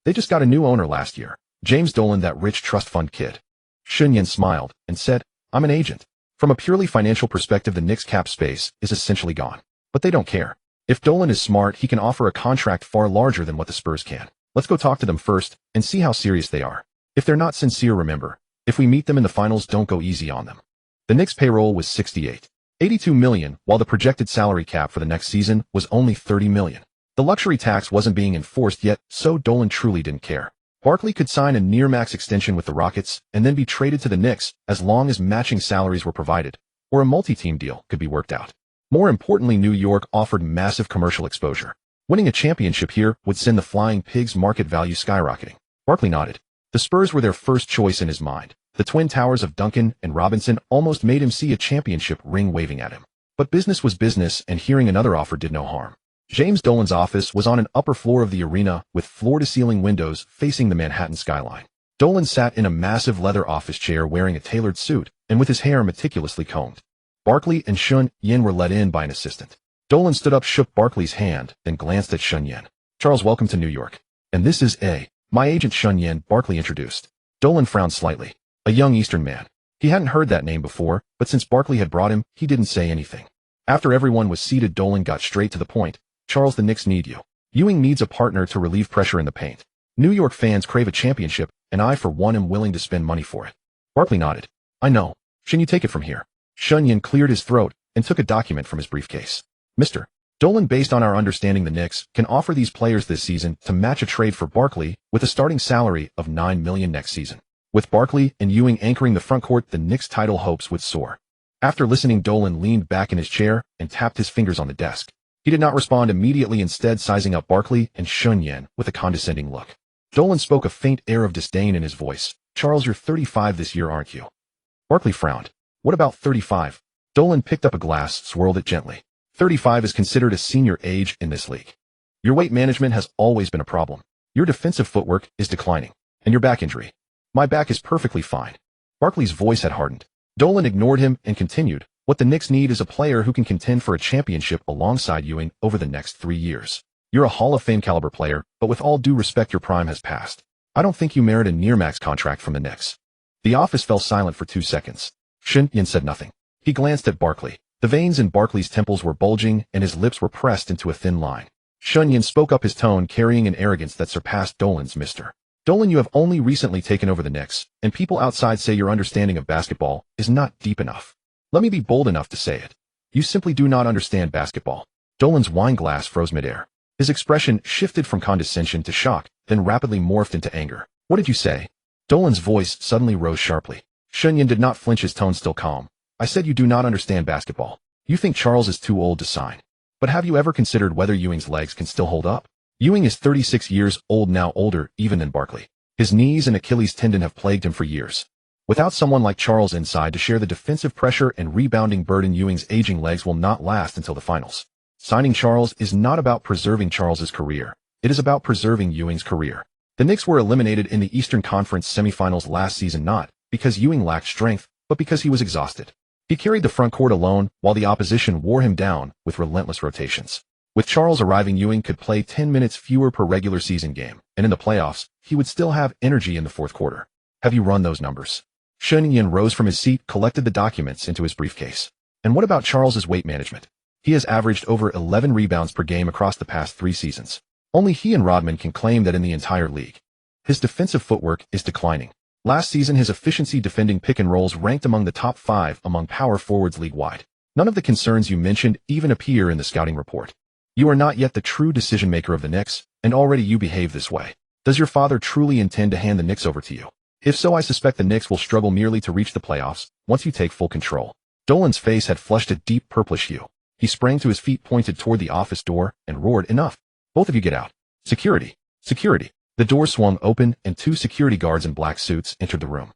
They just got a new owner last year. James Dolan, that rich trust fund kid. Shen Yan smiled and said, I'm an agent. From a purely financial perspective, the Knicks' cap space is essentially gone. But they don't care. If Dolan is smart, he can offer a contract far larger than what the Spurs can. Let's go talk to them first and see how serious they are. If they're not sincere, remember, if we meet them in the finals, don't go easy on them. The Knicks' payroll was $82 million, while the projected salary cap for the next season was only $30 million. The luxury tax wasn't being enforced yet, so Dolan truly didn't care. Barkley could sign a near-max extension with the Rockets and then be traded to the Knicks as long as matching salaries were provided, or a multi-team deal could be worked out. More importantly, New York offered massive commercial exposure. Winning a championship here would send the Flying Pigs' market value skyrocketing. Barkley nodded. The Spurs were their first choice in his mind. The twin towers of Duncan and Robinson almost made him see a championship ring waving at him. But business was business, and hearing another offer did no harm. James Dolan's office was on an upper floor of the arena with floor-to-ceiling windows facing the Manhattan skyline. Dolan sat in a massive leather office chair wearing a tailored suit and with his hair meticulously combed. Barkley and Shen Yan were let in by an assistant. Dolan stood up, shook Barkley's hand, then glanced at Shen Yan. "Charles, welcome to New York. And this is my agent Shen Yan," Barkley introduced. Dolan frowned slightly. A young Eastern man. He hadn't heard that name before, but since Barkley had brought him, he didn't say anything. After everyone was seated, Dolan got straight to the point. "Charles, the Knicks need you. Ewing needs a partner to relieve pressure in the paint. New York fans crave a championship, and I for one am willing to spend money for it." Barkley nodded. "I know. Shen, you take it from here." Shen Yan cleared his throat and took a document from his briefcase. "Mr. Dolan, based on our understanding, the Knicks can offer these players this season to match a trade for Barkley with a starting salary of $9 million next season. With Barkley and Ewing anchoring the front court, the Knicks' title hopes would soar." After listening, Dolan leaned back in his chair and tapped his fingers on the desk. He did not respond immediately, instead sizing up Barkley and Shen Yan with a condescending look. Dolan spoke, a faint air of disdain in his voice. "Charles, you're 35 this year, aren't you?" Barkley frowned. "What about 35? Dolan picked up a glass, swirled it gently. 35 is considered a senior age in this league. Your weight management has always been a problem. Your defensive footwork is declining. And your back injury. My back is perfectly fine." Barkley's voice had hardened. Dolan ignored him and continued. "What the Knicks need is a player who can contend for a championship alongside Ewing over the next 3 years. You're a Hall of Fame caliber player, but with all due respect, your prime has passed. I don't think you merit a near-max contract from the Knicks." The office fell silent for 2 seconds. Shen Yan said nothing. He glanced at Barkley. The veins in Barkley's temples were bulging, and his lips were pressed into a thin line. Shen Yan spoke up, his tone carrying an arrogance that surpassed Dolan's. "Mr. Dolan, you have only recently taken over the Knicks, and people outside say your understanding of basketball is not deep enough. Let me be bold enough to say it. You simply do not understand basketball." Dolan's wine glass froze midair. His expression shifted from condescension to shock, then rapidly morphed into anger. "What did you say?" Dolan's voice suddenly rose sharply. Shen Yan did not flinch, his tone still calm. "I said you do not understand basketball. You think Charles is too old to sign. But have you ever considered whether Ewing's legs can still hold up? Ewing is 36 years old now, older even than Barkley. His knees and Achilles tendon have plagued him for years. Without someone like Charles inside to share the defensive pressure and rebounding burden, Ewing's aging legs will not last until the finals. Signing Charles is not about preserving Charles's career. It is about preserving Ewing's career." The Knicks were eliminated in the Eastern Conference semifinals last season, not because Ewing lacked strength, but because he was exhausted. He carried the front court alone, while the opposition wore him down with relentless rotations. With Charles arriving, Ewing could play 10 minutes fewer per regular season game, and in the playoffs, he would still have energy in the fourth quarter. "Have you run those numbers?" Shen Yan rose from his seat, collected the documents into his briefcase. "And what about Charles's weight management? He has averaged over 11 rebounds per game across the past 3 seasons. Only he and Rodman can claim that in the entire league. His defensive footwork is declining. Last season, his efficiency defending pick and rolls ranked among the top 5 among power forwards league-wide. None of the concerns you mentioned even appear in the scouting report. You are not yet the true decision-maker of the Knicks, and already you behave this way. Does your father truly intend to hand the Knicks over to you? If so, I suspect the Knicks will struggle merely to reach the playoffs once you take full control." Dolan's face had flushed a deep purplish hue. He sprang to his feet, pointed toward the office door, and roared, "Enough! Both of you get out. Security! Security!" The door swung open, and 2 security guards in black suits entered the room.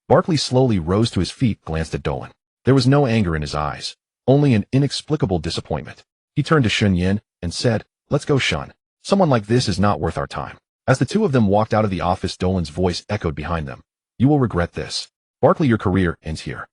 Barkley slowly rose to his feet, glanced at Dolan. There was no anger in his eyes, only an inexplicable disappointment. He turned to Shen Yan and said, "Let's go, Shen. Someone like this is not worth our time." As the 2 of them walked out of the office, Dolan's voice echoed behind them. "You will regret this. Barkley, your career ends here.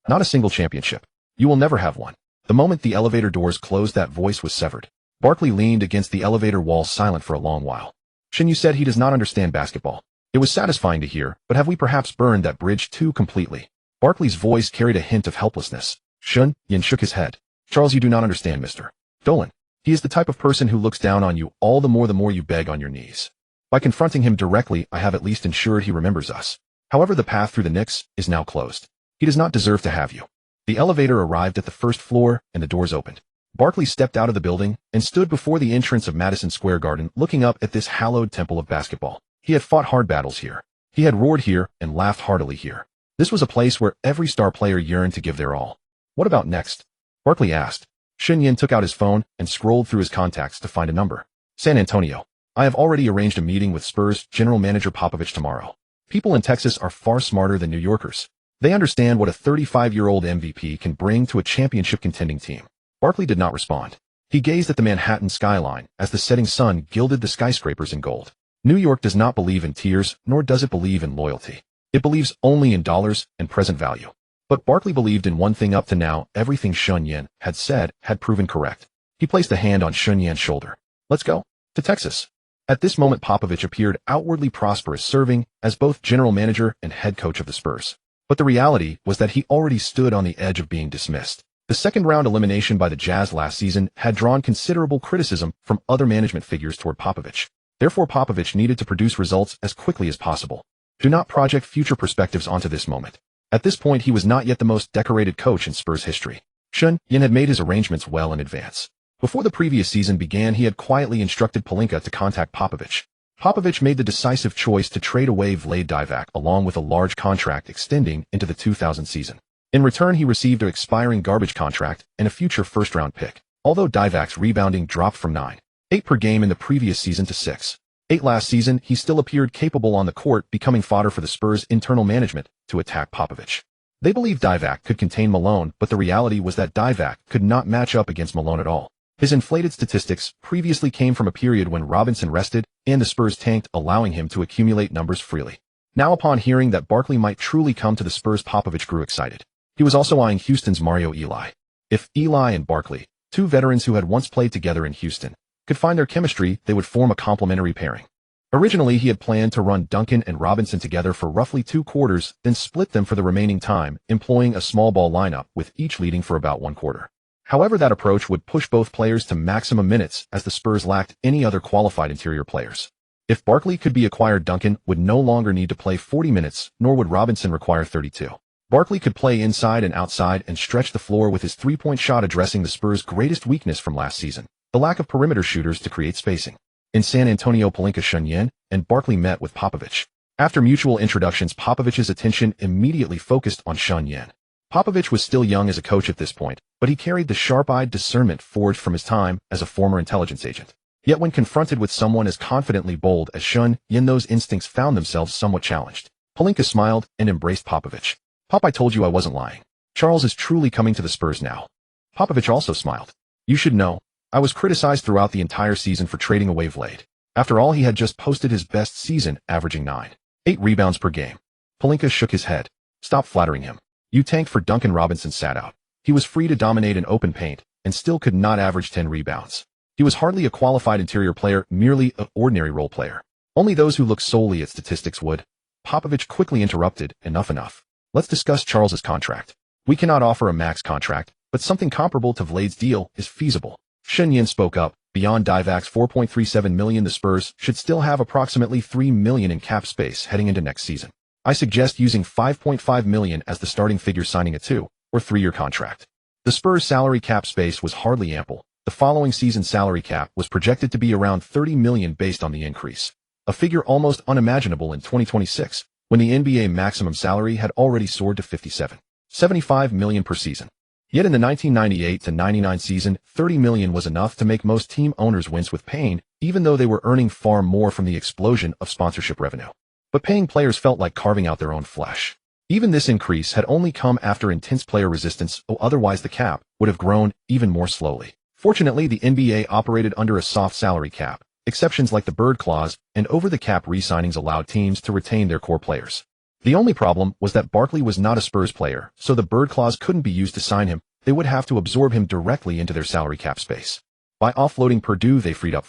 Not a single championship. You will never have one." The moment the elevator doors closed, that voice was severed. Barkley leaned against the elevator wall, silent for a long while. "Shen, you said he does not understand basketball. It was satisfying to hear, but have we perhaps burned that bridge too completely?" Barkley's voice carried a hint of helplessness. Shen Yan shook his head. "Charles, you do not understand Mr. Dolan. He is the type of person who looks down on you all the more you beg on your knees. By confronting him directly, I have at least ensured he remembers us. However, the path through the Knicks is now closed. He does not deserve to have you." The elevator arrived at the first floor, and the doors opened. Barkley stepped out of the building and stood before the entrance of Madison Square Garden, looking up at this hallowed temple of basketball. He had fought hard battles here. He had roared here and laughed heartily here. This was a place where every star player yearned to give their all. "What about next?" Barkley asked. Shen Yan took out his phone and scrolled through his contacts to find a number. "San Antonio. I have already arranged a meeting with Spurs general manager Popovich tomorrow. People in Texas are far smarter than New Yorkers. They understand what a 35-year-old MVP can bring to a championship contending team. Barkley did not respond. He gazed at the Manhattan skyline as the setting sun gilded the skyscrapers in gold. New York does not believe in tears, nor does it believe in loyalty. It believes only in dollars and present value. But Barkley believed in one thing. Up to now, everything Shen Yan had said had proven correct. He placed a hand on Shen Yan's shoulder. Let's go to Texas. At this moment, Popovich appeared outwardly prosperous, serving as both general manager and head coach of the Spurs. But the reality was that he already stood on the edge of being dismissed. The second-round elimination by the Jazz last season had drawn considerable criticism from other management figures toward Popovich. Therefore, Popovich needed to produce results as quickly as possible. Do not project future perspectives onto this moment. At this point, he was not yet the most decorated coach in Spurs history. Shen Yan had made his arrangements well in advance. Before the previous season began, he had quietly instructed Pelinka to contact Popovich. Popovich made the decisive choice to trade away Vlade Divac along with a large contract extending into the 2000 season. In return, he received an expiring garbage contract and a future first-round pick. Although Divac's rebounding dropped from 9.8 per game in the previous season to 6.8 last season, he still appeared capable on the court, becoming fodder for the Spurs' internal management to attack Popovich. They believed Divac could contain Malone, but the reality was that Divac could not match up against Malone at all. His inflated statistics previously came from a period when Robinson rested and the Spurs tanked, allowing him to accumulate numbers freely. Now, upon hearing that Barkley might truly come to the Spurs, Popovich grew excited. He was also eyeing Houston's Mario Elie. If Elie and Barkley, two veterans who had once played together in Houston, could find their chemistry, they would form a complementary pairing. Originally, he had planned to run Duncan and Robinson together for roughly 2 quarters, then split them for the remaining time, employing a small ball lineup with each leading for about 1 quarter. However, that approach would push both players to maximum minutes as the Spurs lacked any other qualified interior players. If Barkley could be acquired, Duncan would no longer need to play 40 minutes, nor would Robinson require 32. Barkley could play inside and outside and stretch the floor with his three-point shot, addressing the Spurs' greatest weakness from last season, the lack of perimeter shooters to create spacing. In San Antonio, Pelinka, Shen Yan, and Barkley met with Popovich. After mutual introductions, Popovich's attention immediately focused on Shen Yan. Popovich was still young as a coach at this point, but he carried the sharp-eyed discernment forged from his time as a former intelligence agent. Yet when confronted with someone as confidently bold as Shen Yan, those instincts found themselves somewhat challenged. Pelinka smiled and embraced Popovich. "Pop, I told you I wasn't lying. Charles is truly coming to the Spurs now." Popovich also smiled. "You should know, I was criticized throughout the entire season for trading away Vlade. After all, he had just posted his best season, averaging 9.8 rebounds per game." Pelinka shook his head. "Stop flattering him. You tanked for Duncan. Robinson sat out. He was free to dominate an open paint and still could not average 10 rebounds. He was hardly a qualified interior player, merely an ordinary role player. Only those who look solely at statistics would." Popovich quickly interrupted. Enough. Let's discuss Charles's contract. We cannot offer a max contract, but something comparable to Vlade's deal is feasible. Shen Yan spoke up. Beyond Divac's $4.37 million, the Spurs should still have approximately $3 million in cap space heading into next season. I suggest using $5.5 million as the starting figure, signing a 2- or 3-year contract. The Spurs' salary cap space was hardly ample. The following season's salary cap was projected to be around $30 million based on the increase, a figure almost unimaginable in 2026, when the NBA maximum salary had already soared to $57.75 million per season. Yet in the 1998-99 season, $30 million was enough to make most team owners wince with pain, even though they were earning far more from the explosion of sponsorship revenue. But paying players felt like carving out their own flesh. Even this increase had only come after intense player resistance, or otherwise the cap would have grown even more slowly. Fortunately, the NBA operated under a soft salary cap. Exceptions like the Bird Clause and over-the-cap re-signings allowed teams to retain their core players. The only problem was that Barkley was not a Spurs player, so the Bird Clause couldn't be used to sign him. They would have to absorb him directly into their salary cap space. By offloading Purdue, they freed up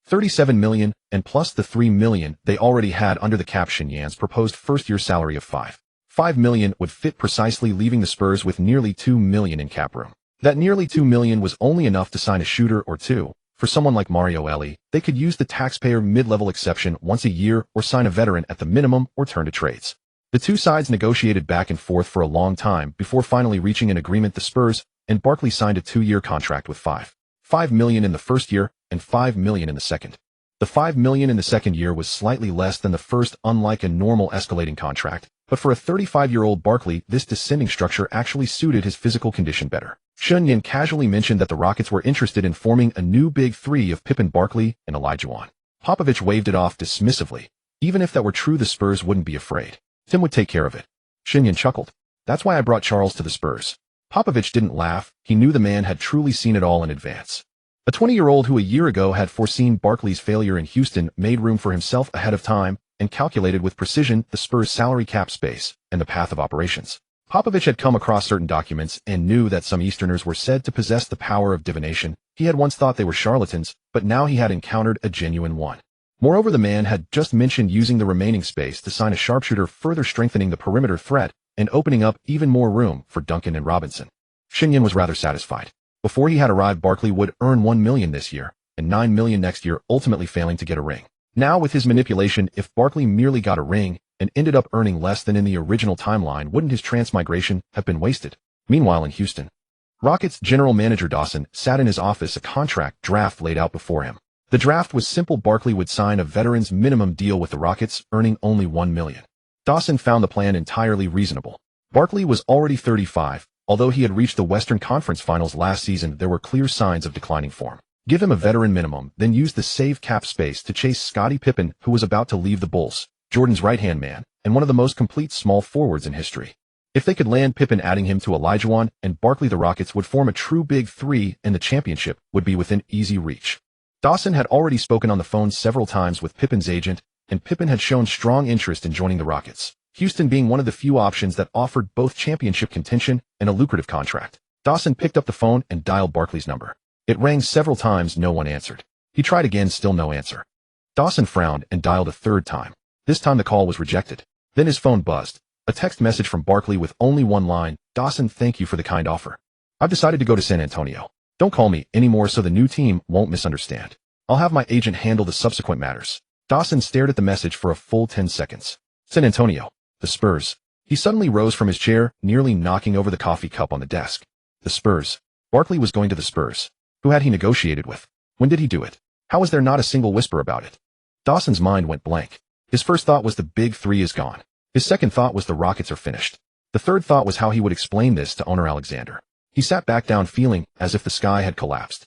$37 million, and plus the $3 million they already had under the cap. Shen Yan's proposed first-year salary of $5 million would fit precisely, leaving the Spurs with nearly $2 million in cap room. That nearly $2 million was only enough to sign a shooter or two. For someone like Mario Elie, they could use the taxpayer mid-level exception once a year or sign a veteran at the minimum or turn to trades. The two sides negotiated back and forth for a long time before finally reaching an agreement. The Spurs and Barkley signed a 2-year contract with $5 million in the first year and $5 million in the second. The $5 million in the second year was slightly less than the first, unlike a normal escalating contract, but for a 35-year-old Barkley, this descending structure actually suited his physical condition better. Shen Yan casually mentioned that the Rockets were interested in forming a new big three of Pippen, Barkley, and Dwyane. Popovich waved it off dismissively. Even if that were true, the Spurs wouldn't be afraid. Tim would take care of it. Shen Yan chuckled. That's why I brought Charles to the Spurs. Popovich didn't laugh. He knew the man had truly seen it all in advance. A 20-year-old who a year ago had foreseen Barkley's failure in Houston made room for himself ahead of time and calculated with precision the Spurs' salary cap space and the path of operations. Popovich had come across certain documents and knew that some Easterners were said to possess the power of divination. He had once thought they were charlatans, but now he had encountered a genuine one. Moreover, the man had just mentioned using the remaining space to sign a sharpshooter, further strengthening the perimeter threat and opening up even more room for Duncan and Robinson. Shen Yan was rather satisfied. Before he had arrived, Barkley would earn $1 million this year and $9 million next year, ultimately failing to get a ring. Now, with his manipulation, if Barkley merely got a ring and ended up earning less than in the original timeline, wouldn't his transmigration have been wasted? Meanwhile, in Houston, Rockets general manager Dwyane sat in his office, a contract draft laid out before him. The draft was simple. Barkley would sign a veteran's minimum deal with the Rockets, earning only $1 million. Dwyane found the plan entirely reasonable. Barkley was already 35. Although he had reached the Western Conference Finals last season, there were clear signs of declining form. Give him a veteran minimum, then use the save cap space to chase Scottie Pippen, who was about to leave the Bulls, Jordan's right-hand man, and one of the most complete small forwards in history. If they could land Pippen, adding him to Dwyane and Barkley, the Rockets would form a true big three, and the championship would be within easy reach. Dwyane had already spoken on the phone several times with Pippen's agent, and Pippen had shown strong interest in joining the Rockets, Houston being one of the few options that offered both championship contention and a lucrative contract. Dwyane picked up the phone and dialed Barkley's number. It rang several times, no one answered. He tried again, still no answer. Dwyane frowned and dialed a third time. This time the call was rejected. Then his phone buzzed. A text message from Barkley with only one line: Dwyane, thank you for the kind offer. I've decided to go to San Antonio. Don't call me anymore so the new team won't misunderstand. I'll have my agent handle the subsequent matters. Dwyane stared at the message for a full 10 seconds. San Antonio. The Spurs. He suddenly rose from his chair, nearly knocking over the coffee cup on the desk. The Spurs. Barkley was going to the Spurs. Who had he negotiated with? When did he do it? How was there not a single whisper about it? Dawson's mind went blank. His first thought was the big three is gone. His second thought was the Rockets are finished. The third thought was how he would explain this to owner Alexander. He sat back down, feeling as if the sky had collapsed.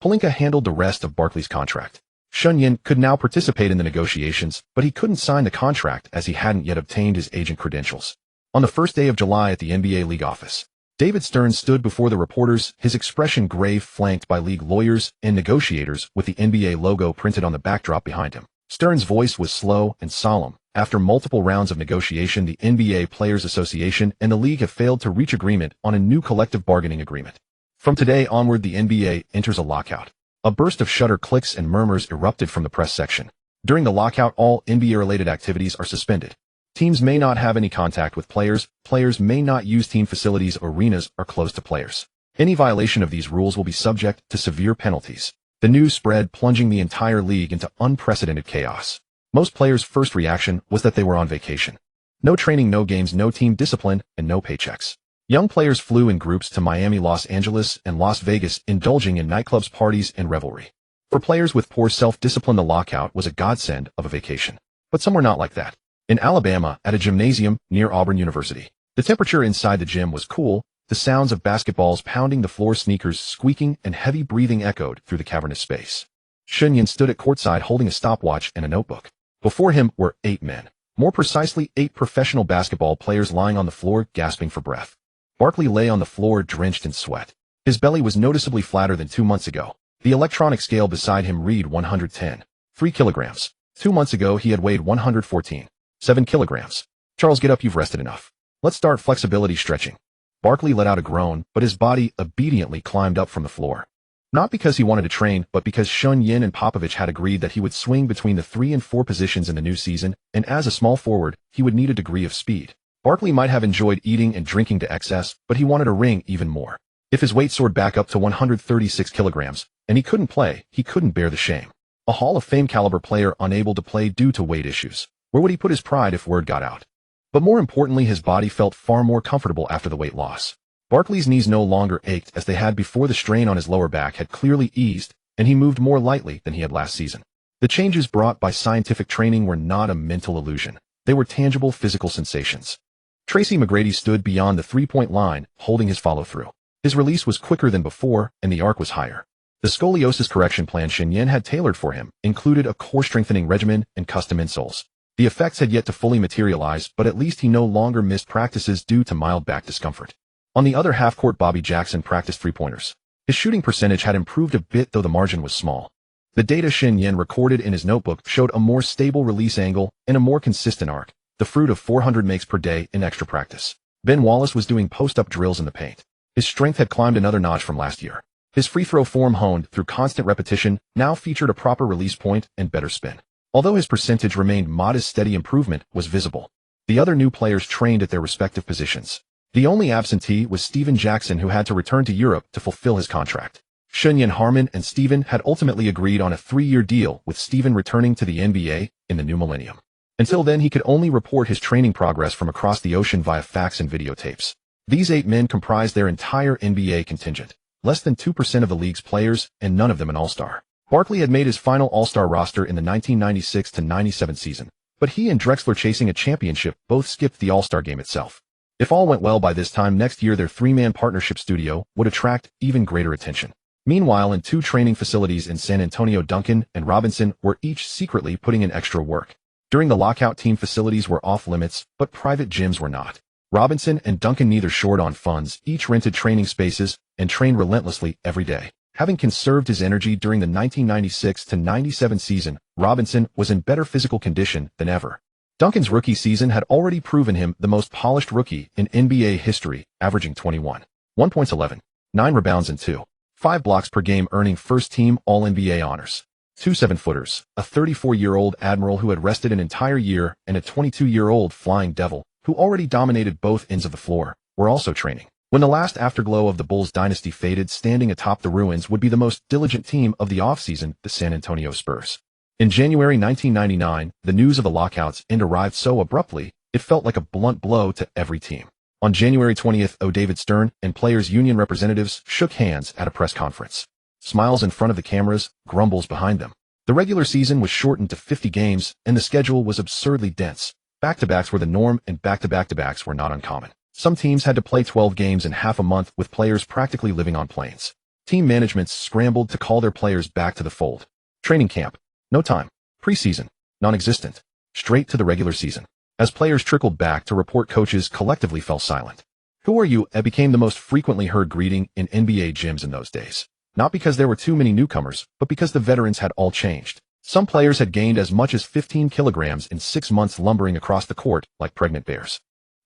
Pelinka handled the rest of Barkley's contract. Shen Yan could now participate in the negotiations, but he couldn't sign the contract as he hadn't yet obtained his agent credentials. On the first day of July at the NBA league office, David Stern stood before the reporters, his expression grave, flanked by league lawyers and negotiators with the NBA logo printed on the backdrop behind him. Stern's voice was slow and solemn. After multiple rounds of negotiation, the NBA Players Association and the league have failed to reach agreement on a new collective bargaining agreement. From today onward, the NBA enters a lockout. A burst of shudder clicks and murmurs erupted from the press section. During the lockout, all NBA-related activities are suspended. Teams may not have any contact with players. Players may not use team facilities. Arenas are closed to players. Any violation of these rules will be subject to severe penalties. The news spread, plunging the entire league into unprecedented chaos. Most players' first reaction was that they were on vacation. No training, no games, no team discipline, and no paychecks. Young players flew in groups to Miami, Los Angeles, and Las Vegas, indulging in nightclubs, parties, and revelry. For players with poor self-discipline, the lockout was a godsend of a vacation. But some were not like that. In Alabama, at a gymnasium near Auburn University, the temperature inside the gym was cool. The sounds of basketballs pounding the floor, sneakers squeaking, and heavy breathing echoed through the cavernous space. Shen Yan stood at courtside holding a stopwatch and a notebook. Before him were 8 men. More precisely, 8 professional basketball players lying on the floor, gasping for breath. Barkley lay on the floor, drenched in sweat. His belly was noticeably flatter than 2 months ago. The electronic scale beside him read 110. 3 kilograms. 2 months ago, he had weighed 114. 7 kilograms. Charles, get up, you've rested enough. Let's start flexibility stretching. Barkley let out a groan, but his body obediently climbed up from the floor. Not because he wanted to train, but because Shen Yan and Popovich had agreed that he would swing between the 3 and 4 positions in the new season, and as a small forward, he would need a degree of speed. Barkley might have enjoyed eating and drinking to excess, but he wanted a ring even more. If his weight soared back up to 136 kilograms, and he couldn't play, he couldn't bear the shame. A Hall of Fame caliber player unable to play due to weight issues. Where would he put his pride if word got out? But more importantly, his body felt far more comfortable after the weight loss. Barkley's knees no longer ached as they had before. The strain on his lower back had clearly eased, and he moved more lightly than he had last season. The changes brought by scientific training were not a mental illusion. They were tangible physical sensations. Tracy McGrady stood beyond the three-point line, holding his follow-through. His release was quicker than before, and the arc was higher. The scoliosis correction plan Shen Yan had tailored for him included a core strengthening regimen and custom insoles. The effects had yet to fully materialize, but at least he no longer missed practices due to mild back discomfort. On the other half-court, Bobby Jackson practiced three-pointers. His shooting percentage had improved a bit, though the margin was small. The data Shen Yan recorded in his notebook showed a more stable release angle and a more consistent arc, the fruit of 400 makes per day in extra practice. Ben Wallace was doing post-up drills in the paint. His strength had climbed another notch from last year. His free-throw form, honed through constant repetition, now featured a proper release point and better spin. Although his percentage remained modest, steady improvement was visible. The other new players trained at their respective positions. The only absentee was Steven Jackson, who had to return to Europe to fulfill his contract. Shen Yan, Harmon, and Steven had ultimately agreed on a 3-year deal, with Steven returning to the NBA in the new millennium. Until then, he could only report his training progress from across the ocean via fax and videotapes. These 8 men comprised their entire NBA contingent, less than 2% of the league's players, and none of them an all-star. Barkley had made his final all-star roster in the 1996-97 season, but he and Drexler, chasing a championship, both skipped the all-star game itself. If all went well by this time next year, their 3-man partnership studio would attract even greater attention. Meanwhile, in 2 training facilities in San Antonio, Duncan and Robinson were each secretly putting in extra work. During the lockout, team facilities were off limits, but private gyms were not. Robinson and Duncan neither shored on funds, each rented training spaces and trained relentlessly every day. Having conserved his energy during the 1996-97 season, Robinson was in better physical condition than ever. Duncan's rookie season had already proven him the most polished rookie in NBA history, averaging 1 points, 11, 9 rebounds and 5 blocks per game, earning first-team All-NBA honors. 2 7-footers, a 34-year-old Admiral who had rested an entire year, and a 22-year-old Flying Devil, who already dominated both ends of the floor, were also training. When the last afterglow of the Bulls dynasty faded, standing atop the ruins would be the most diligent team of the offseason, the San Antonio Spurs. In January 1999, the news of the lockouts end arrived so abruptly, it felt like a blunt blow to every team. On January 20th, David Stern and players' union representatives shook hands at a press conference. Smiles in front of the cameras, grumbles behind them. The regular season was shortened to 50 games, and the schedule was absurdly dense. Back-to-backs were the norm, and back-to-back-to-backs were not uncommon. Some teams had to play 12 games in half a month, with players practically living on planes. Team managements scrambled to call their players back to the fold. Training camp. No time. Preseason. Non-existent. Straight to the regular season. As players trickled back to report, coaches collectively fell silent. "Who are you?" became the most frequently heard greeting in NBA gyms in those days. Not because there were too many newcomers, but because the veterans had all changed. Some players had gained as much as 15 kilograms in 6 months, lumbering across the court like pregnant bears.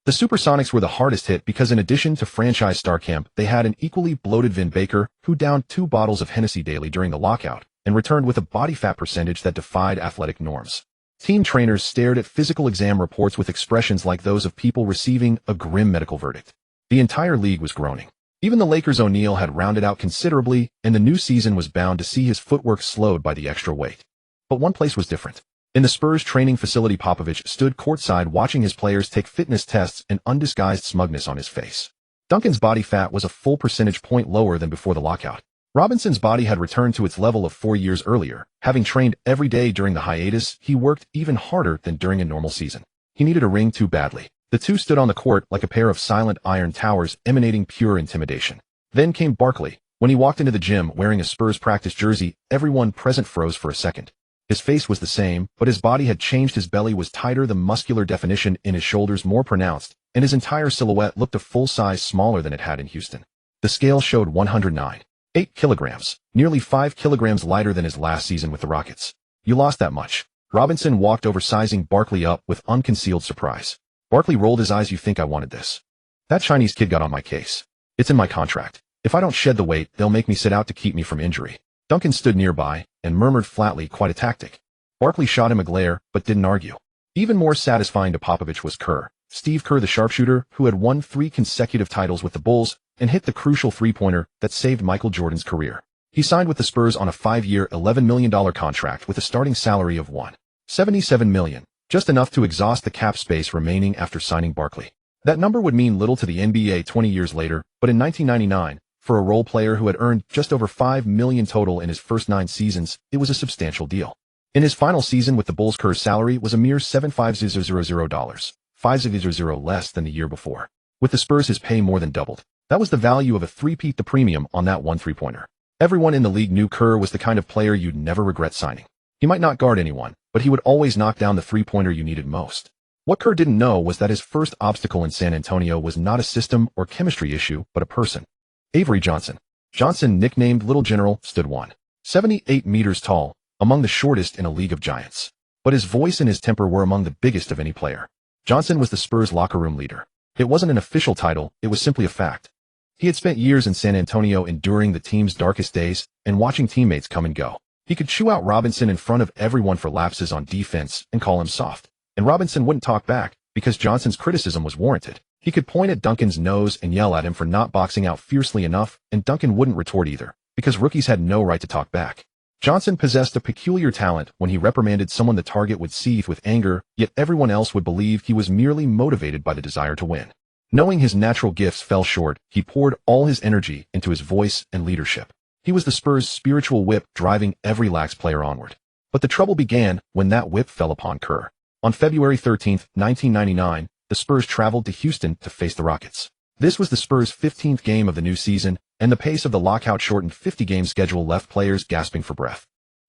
The Supersonics were the hardest hit because, in addition to franchise star Kemp, they had an equally bloated Vin Baker, who downed 2 bottles of Hennessy daily during the lockout and returned with a body fat percentage that defied athletic norms. Team trainers stared at physical exam reports with expressions like those of people receiving a grim medical verdict. The entire league was groaning. Even the Lakers' O'Neal had rounded out considerably, and the new season was bound to see his footwork slowed by the extra weight. But one place was different. In the Spurs training facility, Popovich stood courtside watching his players take fitness tests, an undisguised smugness on his face. Duncan's body fat was a full percentage point lower than before the lockout. Robinson's body had returned to its level of 4 years earlier. Having trained every day during the hiatus, he worked even harder than during a normal season. He needed a ring too badly. The two stood on the court like a pair of silent iron towers, emanating pure intimidation. Then came Barkley. When he walked into the gym wearing a Spurs practice jersey, everyone present froze for a second. His face was the same, but his body had changed. His belly was tighter, the muscular definition in his shoulders more pronounced, and his entire silhouette looked a full size smaller than it had in Houston. The scale showed 109.8 kilograms, nearly 5 kilograms lighter than his last season with the Rockets. "You lost that much." Robinson walked over, sizing Barkley up with unconcealed surprise. Barkley rolled his eyes. "You think I wanted this? That Chinese kid got on my case. It's in my contract. If I don't shed the weight, they'll make me sit out to keep me from injury." Duncan stood nearby and murmured flatly, "Quite a tactic." Barkley shot him a glare, but didn't argue. Even more satisfying to Popovich was Kerr. Steve Kerr, the sharpshooter, who had won 3 consecutive titles with the Bulls and hit the crucial three-pointer that saved Michael Jordan's career. He signed with the Spurs on a 5-year, $11 million contract with a starting salary of $177 million, just enough to exhaust the cap space remaining after signing Barkley. That number would mean little to the NBA 20 years later, but in 1999, for a role player who had earned just over $5 million total in his first 9 seasons, it was a substantial deal. In his final season with the Bulls, Kerr's salary was a mere $7,500, $5,000 less than the year before. With the Spurs, his pay more than doubled. That was the value of a three-peat, the premium on that one three-pointer. Everyone in the league knew Kerr was the kind of player you'd never regret signing. He might not guard anyone, but he would always knock down the three-pointer you needed most. What Kerr didn't know was that his first obstacle in San Antonio was not a system or chemistry issue, but a person. Avery Johnson. Johnson, nicknamed Little General, stood 178 meters tall, among the shortest in a league of giants. But his voice and his temper were among the biggest of any player. Johnson was the Spurs' locker room leader. It wasn't an official title, it was simply a fact. He had spent years in San Antonio enduring the team's darkest days and watching teammates come and go. He could chew out Robinson in front of everyone for lapses on defense and call him soft. And Robinson wouldn't talk back, because Johnson's criticism was warranted. He could point at Duncan's nose and yell at him for not boxing out fiercely enough, and Duncan wouldn't retort either, because rookies had no right to talk back. Johnson possessed a peculiar talent. When he reprimanded someone, the target would seethe with anger, yet everyone else would believe he was merely motivated by the desire to win. Knowing his natural gifts fell short, he poured all his energy into his voice and leadership. He was the Spurs' spiritual whip, driving every lax player onward. But the trouble began when that whip fell upon Kerr. On February 13, 1999, the Spurs traveled to Houston to face the Rockets. This was the Spurs' 15th game of the new season, and the pace of the lockout-shortened 50-game schedule left players gasping for breath.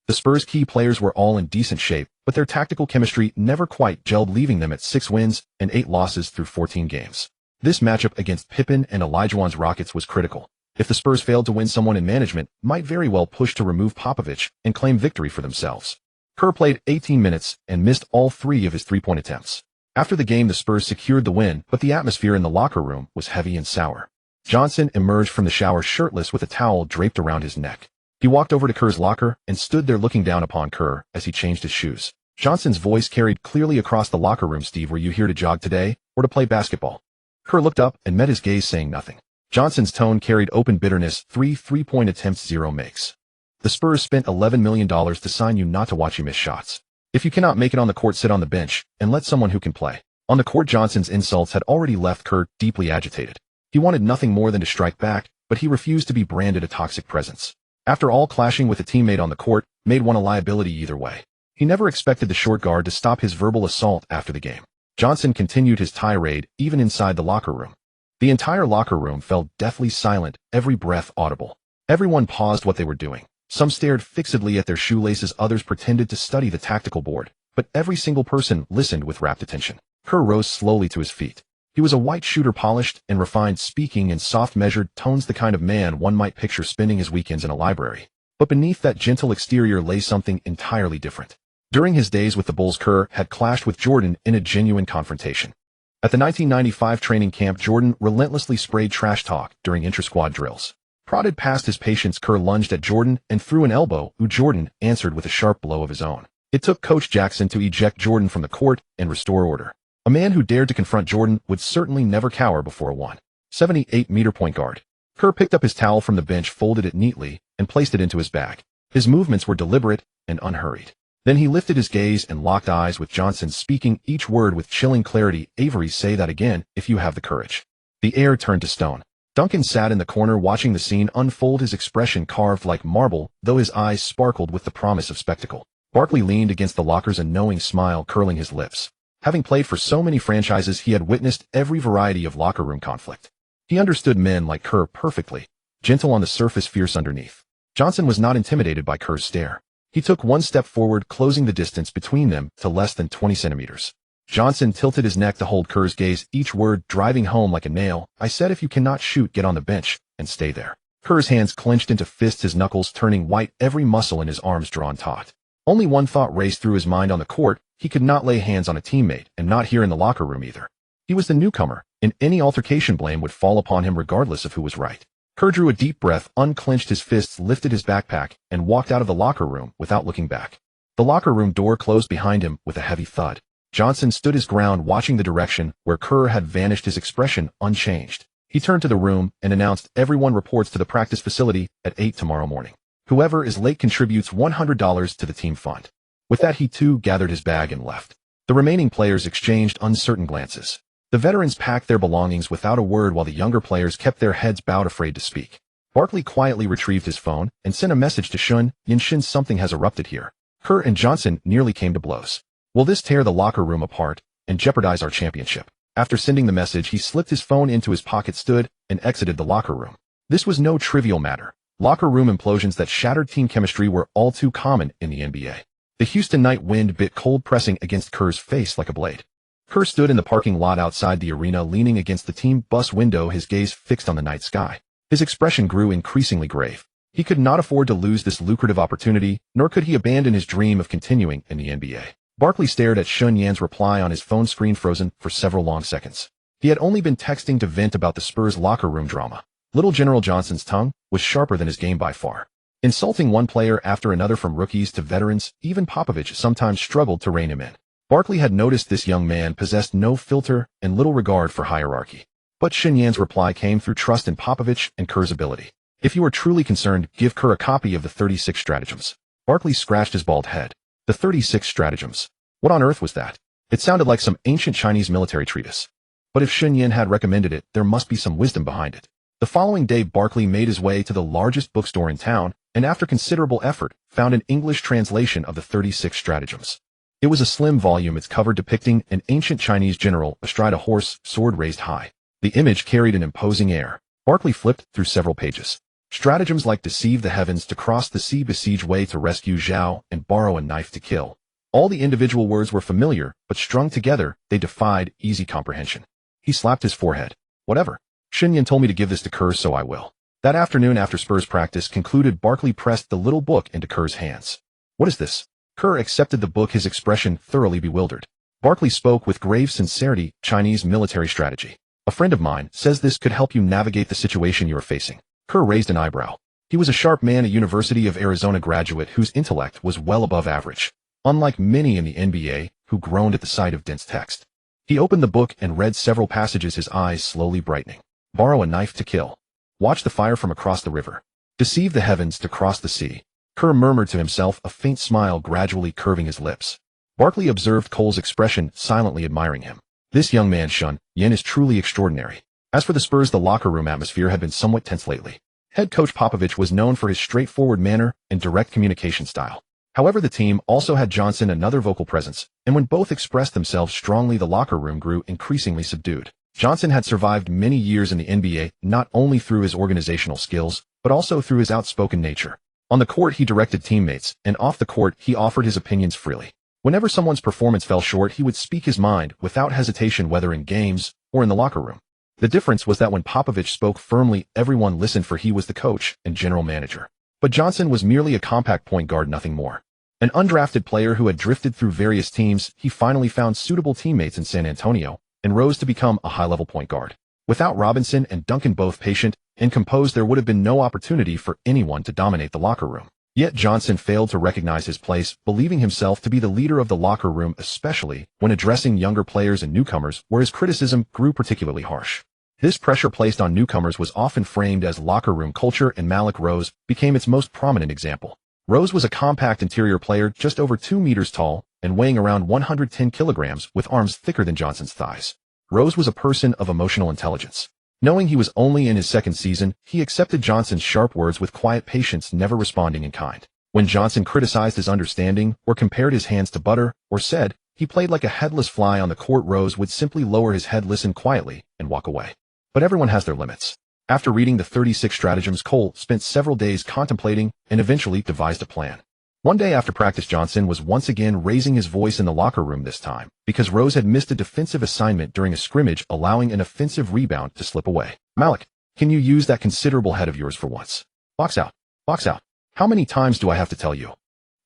The Spurs' key players were all in decent shape, but their tactical chemistry never quite gelled, leaving them at 6 wins and 8 losses through 14 games. This matchup against Pippen and Olajuwon's Rockets was critical. If the Spurs failed to win, someone in management might very well push to remove Popovich and claim victory for themselves. Kerr played 18 minutes and missed all 3 of his three-point attempts. After the game, the Spurs secured the win, but the atmosphere in the locker room was heavy and sour. Johnson emerged from the shower shirtless with a towel draped around his neck. He walked over to Kerr's locker and stood there looking down upon Kerr as he changed his shoes. Johnson's voice carried clearly across the locker room. "Steve, were you here to jog today, or to play basketball?" Kerr looked up and met his gaze, saying nothing. Johnson's tone carried open bitterness. 3 three-point attempts, 0 makes. The Spurs spent $11 million to sign you, not to watch you miss shots. If you cannot make it on the court, sit on the bench and let someone who can play. On the court, Johnson's insults had already left Kerr deeply agitated. He wanted nothing more than to strike back, but he refused to be branded a toxic presence. After all, clashing with a teammate on the court made one a liability either way. He never expected the short guard to stop his verbal assault after the game. Johnson continued his tirade even inside the locker room. The entire locker room fell deathly silent, every breath audible. Everyone paused what they were doing. Some stared fixedly at their shoelaces, others pretended to study the tactical board, but every single person listened with rapt attention. Kerr rose slowly to his feet. He was a white shooter, polished and refined, speaking in soft, measured tones, the kind of man one might picture spending his weekends in a library. But beneath that gentle exterior lay something entirely different. During his days with the Bulls, Kerr had clashed with Jordan in a genuine confrontation. At the 1995 training camp, Jordan relentlessly sprayed trash talk during intra-squad drills. Prodded past his patience, Kerr lunged at Jordan and threw an elbow, who Jordan answered with a sharp blow of his own. It took Coach Jackson to eject Jordan from the court and restore order. A man who dared to confront Jordan would certainly never cower before a 178-meter point guard. Kerr picked up his towel from the bench, folded it neatly, and placed it into his bag. His movements were deliberate and unhurried. Then he lifted his gaze and locked eyes with Johnson, speaking each word with chilling clarity. "Avery, say that again, if you have the courage." The air turned to stone. Duncan sat in the corner watching the scene unfold, his expression carved like marble, though his eyes sparkled with the promise of spectacle. Barkley leaned against the lockers, a knowing smile curling his lips. Having played for so many franchises, he had witnessed every variety of locker room conflict. He understood men like Kerr perfectly, gentle on the surface, fierce underneath. Johnson was not intimidated by Kerr's stare. He took one step forward, closing the distance between them to less than 20 centimeters. Johnson tilted his neck to hold Kerr's gaze, each word driving home like a nail. "I said if you cannot shoot, get on the bench and stay there." Kerr's hands clenched into fists, his knuckles turning white, every muscle in his arms drawn taut. Only one thought raced through his mind on the court: he could not lay hands on a teammate, and not here in the locker room either. He was the newcomer, and any altercation blame would fall upon him regardless of who was right. Kerr drew a deep breath, unclenched his fists, lifted his backpack, and walked out of the locker room without looking back. The locker room door closed behind him with a heavy thud. Johnson stood his ground, watching the direction where Kerr had vanished, his expression unchanged. He turned to the room and announced, "Everyone reports to the practice facility at 8 tomorrow morning. Whoever is late contributes $100 to the team fund." With that, he too gathered his bag and left. The remaining players exchanged uncertain glances. The veterans packed their belongings without a word, while the younger players kept their heads bowed, afraid to speak. Barkley quietly retrieved his phone and sent a message to Shen Yan. "Something has erupted here. Kerr and Johnson nearly came to blows. Will this tear the locker room apart and jeopardize our championship?" After sending the message, he slipped his phone into his pocket, stood, and exited the locker room. This was no trivial matter. Locker room implosions that shattered team chemistry were all too common in the NBA. The Houston night wind bit cold, pressing against Kerr's face like a blade. Kerr stood in the parking lot outside the arena, leaning against the team bus window, his gaze fixed on the night sky. His expression grew increasingly grave. He could not afford to lose this lucrative opportunity, nor could he abandon his dream of continuing in the NBA. Barkley stared at Shen Yan's reply on his phone screen, frozen for several long seconds. He had only been texting to vent about the Spurs' locker room drama. Little General Johnson's tongue was sharper than his game by far. Insulting one player after another, from rookies to veterans, even Popovich sometimes struggled to rein him in. Barkley had noticed this young man possessed no filter and little regard for hierarchy. But Shen Yan's reply came through trust in Popovich and Kerr's ability. If you are truly concerned, give Kerr a copy of the 36 stratagems. Barkley scratched his bald head. The 36 stratagems. What on earth was that? It sounded like some ancient Chinese military treatise. But if Shen Yan had recommended it, there must be some wisdom behind it. The following day, Barkley made his way to the largest bookstore in town, and after considerable effort, found an English translation of the 36 stratagems. It was a slim volume, its cover depicting an ancient Chinese general astride a horse, sword raised high. The image carried an imposing air. Barkley flipped through several pages. Stratagems like deceive the heavens, to cross the sea, besiege way to rescue Zhao, and borrow a knife to kill. All the individual words were familiar, but strung together, they defied easy comprehension. He slapped his forehead. Whatever. Shen Yan told me to give this to Kerr, so I will. That afternoon, after Spurs practice concluded, Barkley pressed the little book into Kerr's hands. What is this? Kerr accepted the book, his expression thoroughly bewildered. Barkley spoke with grave sincerity. Chinese military strategy. A friend of mine says this could help you navigate the situation you are facing. Kerr raised an eyebrow. He was a sharp man, a University of Arizona graduate whose intellect was well above average, unlike many in the NBA, who groaned at the sight of dense text. He opened the book and read several passages, his eyes slowly brightening. Borrow a knife to kill. Watch the fire from across the river. Deceive the heavens, to cross the sea. Kerr murmured to himself, a faint smile gradually curving his lips. Barkley observed Cole's expression, silently admiring him. This young man, Shen Yan, is truly extraordinary. As for the Spurs, the locker room atmosphere had been somewhat tense lately. Head coach Popovich was known for his straightforward manner and direct communication style. However, the team also had Johnson, another vocal presence, and when both expressed themselves strongly, the locker room grew increasingly subdued. Johnson had survived many years in the NBA, not only through his organizational skills, but also through his outspoken nature. On the court, he directed teammates, and off the court, he offered his opinions freely. Whenever someone's performance fell short, he would speak his mind without hesitation, whether in games or in the locker room. The difference was that when Popovich spoke firmly, everyone listened, for he was the coach and general manager. But Johnson was merely a compact point guard, nothing more. An undrafted player who had drifted through various teams, he finally found suitable teammates in San Antonio and rose to become a high-level point guard. Without Robinson and Duncan both patient and composed, there would have been no opportunity for anyone to dominate the locker room. Yet Johnson failed to recognize his place, believing himself to be the leader of the locker room, especially when addressing younger players and newcomers, where his criticism grew particularly harsh. This pressure placed on newcomers was often framed as locker room culture, and Malik Rose became its most prominent example. Rose was a compact interior player, just over 2 meters tall and weighing around 110 kilograms, with arms thicker than Johnson's thighs. Rose was a person of emotional intelligence. Knowing he was only in his second season, he accepted Johnson's sharp words with quiet patience, never responding in kind. When Johnson criticized his understanding, or compared his hands to butter, or said he played like a headless fly on the court, Rose would simply lower his head, listen quietly, and walk away. But everyone has their limits. After reading the 36 stratagems, Cole spent several days contemplating and eventually devised a plan. One day after practice, Johnson was once again raising his voice in the locker room, this time because Rose had missed a defensive assignment during a scrimmage, allowing an offensive rebound to slip away. Malik, can you use that considerable head of yours for once? Box out. Box out. How many times do I have to tell you?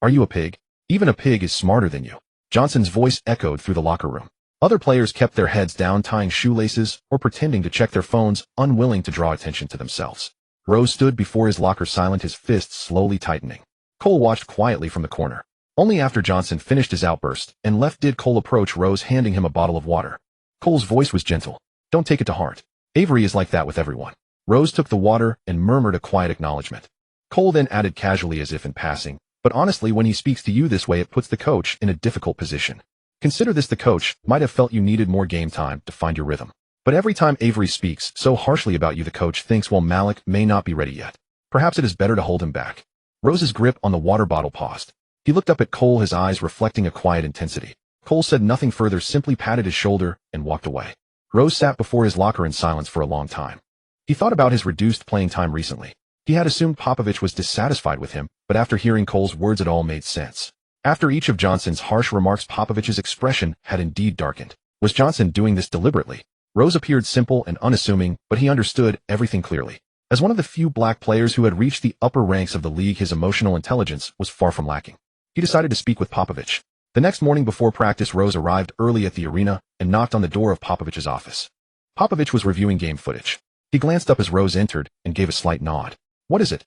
Are you a pig? Even a pig is smarter than you. Johnson's voice echoed through the locker room. Other players kept their heads down, tying shoelaces or pretending to check their phones, unwilling to draw attention to themselves. Rose stood before his locker, silent, his fists slowly tightening. Cole watched quietly from the corner. Only after Johnson finished his outburst and left did Cole approach Rose, handing him a bottle of water. Cole's voice was gentle. Don't take it to heart. Avery is like that with everyone. Rose took the water and murmured a quiet acknowledgement. Cole then added casually, as if in passing, but honestly, when he speaks to you this way, it puts the coach in a difficult position. Consider this: the coach might have felt you needed more game time to find your rhythm. But every time Avery speaks so harshly about you, the coach thinks, well, Malik may not be ready yet. Perhaps it is better to hold him back. Rose's grip on the water bottle paused. He looked up at Cole, his eyes reflecting a quiet intensity. Cole said nothing further, simply patted his shoulder and walked away. Rose sat before his locker in silence for a long time. He thought about his reduced playing time recently. He had assumed Popovich was dissatisfied with him, but after hearing Cole's words, it all made sense. After each of Johnson's harsh remarks, Popovich's expression had indeed darkened. Was Johnson doing this deliberately? Rose appeared simple and unassuming, but he understood everything clearly. As one of the few black players who had reached the upper ranks of the league, his emotional intelligence was far from lacking. He decided to speak with Popovich. The next morning before practice, Rose arrived early at the arena and knocked on the door of Popovich's office. Popovich was reviewing game footage. He glanced up as Rose entered and gave a slight nod. What is it?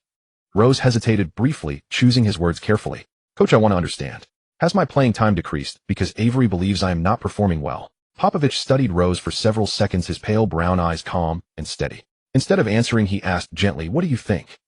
Rose hesitated briefly, choosing his words carefully. Coach, I want to understand. Has my playing time decreased because Avery believes I am not performing well? Popovich studied Rose for several seconds, his pale brown eyes calm and steady. Instead of answering, he asked gently, what do you think?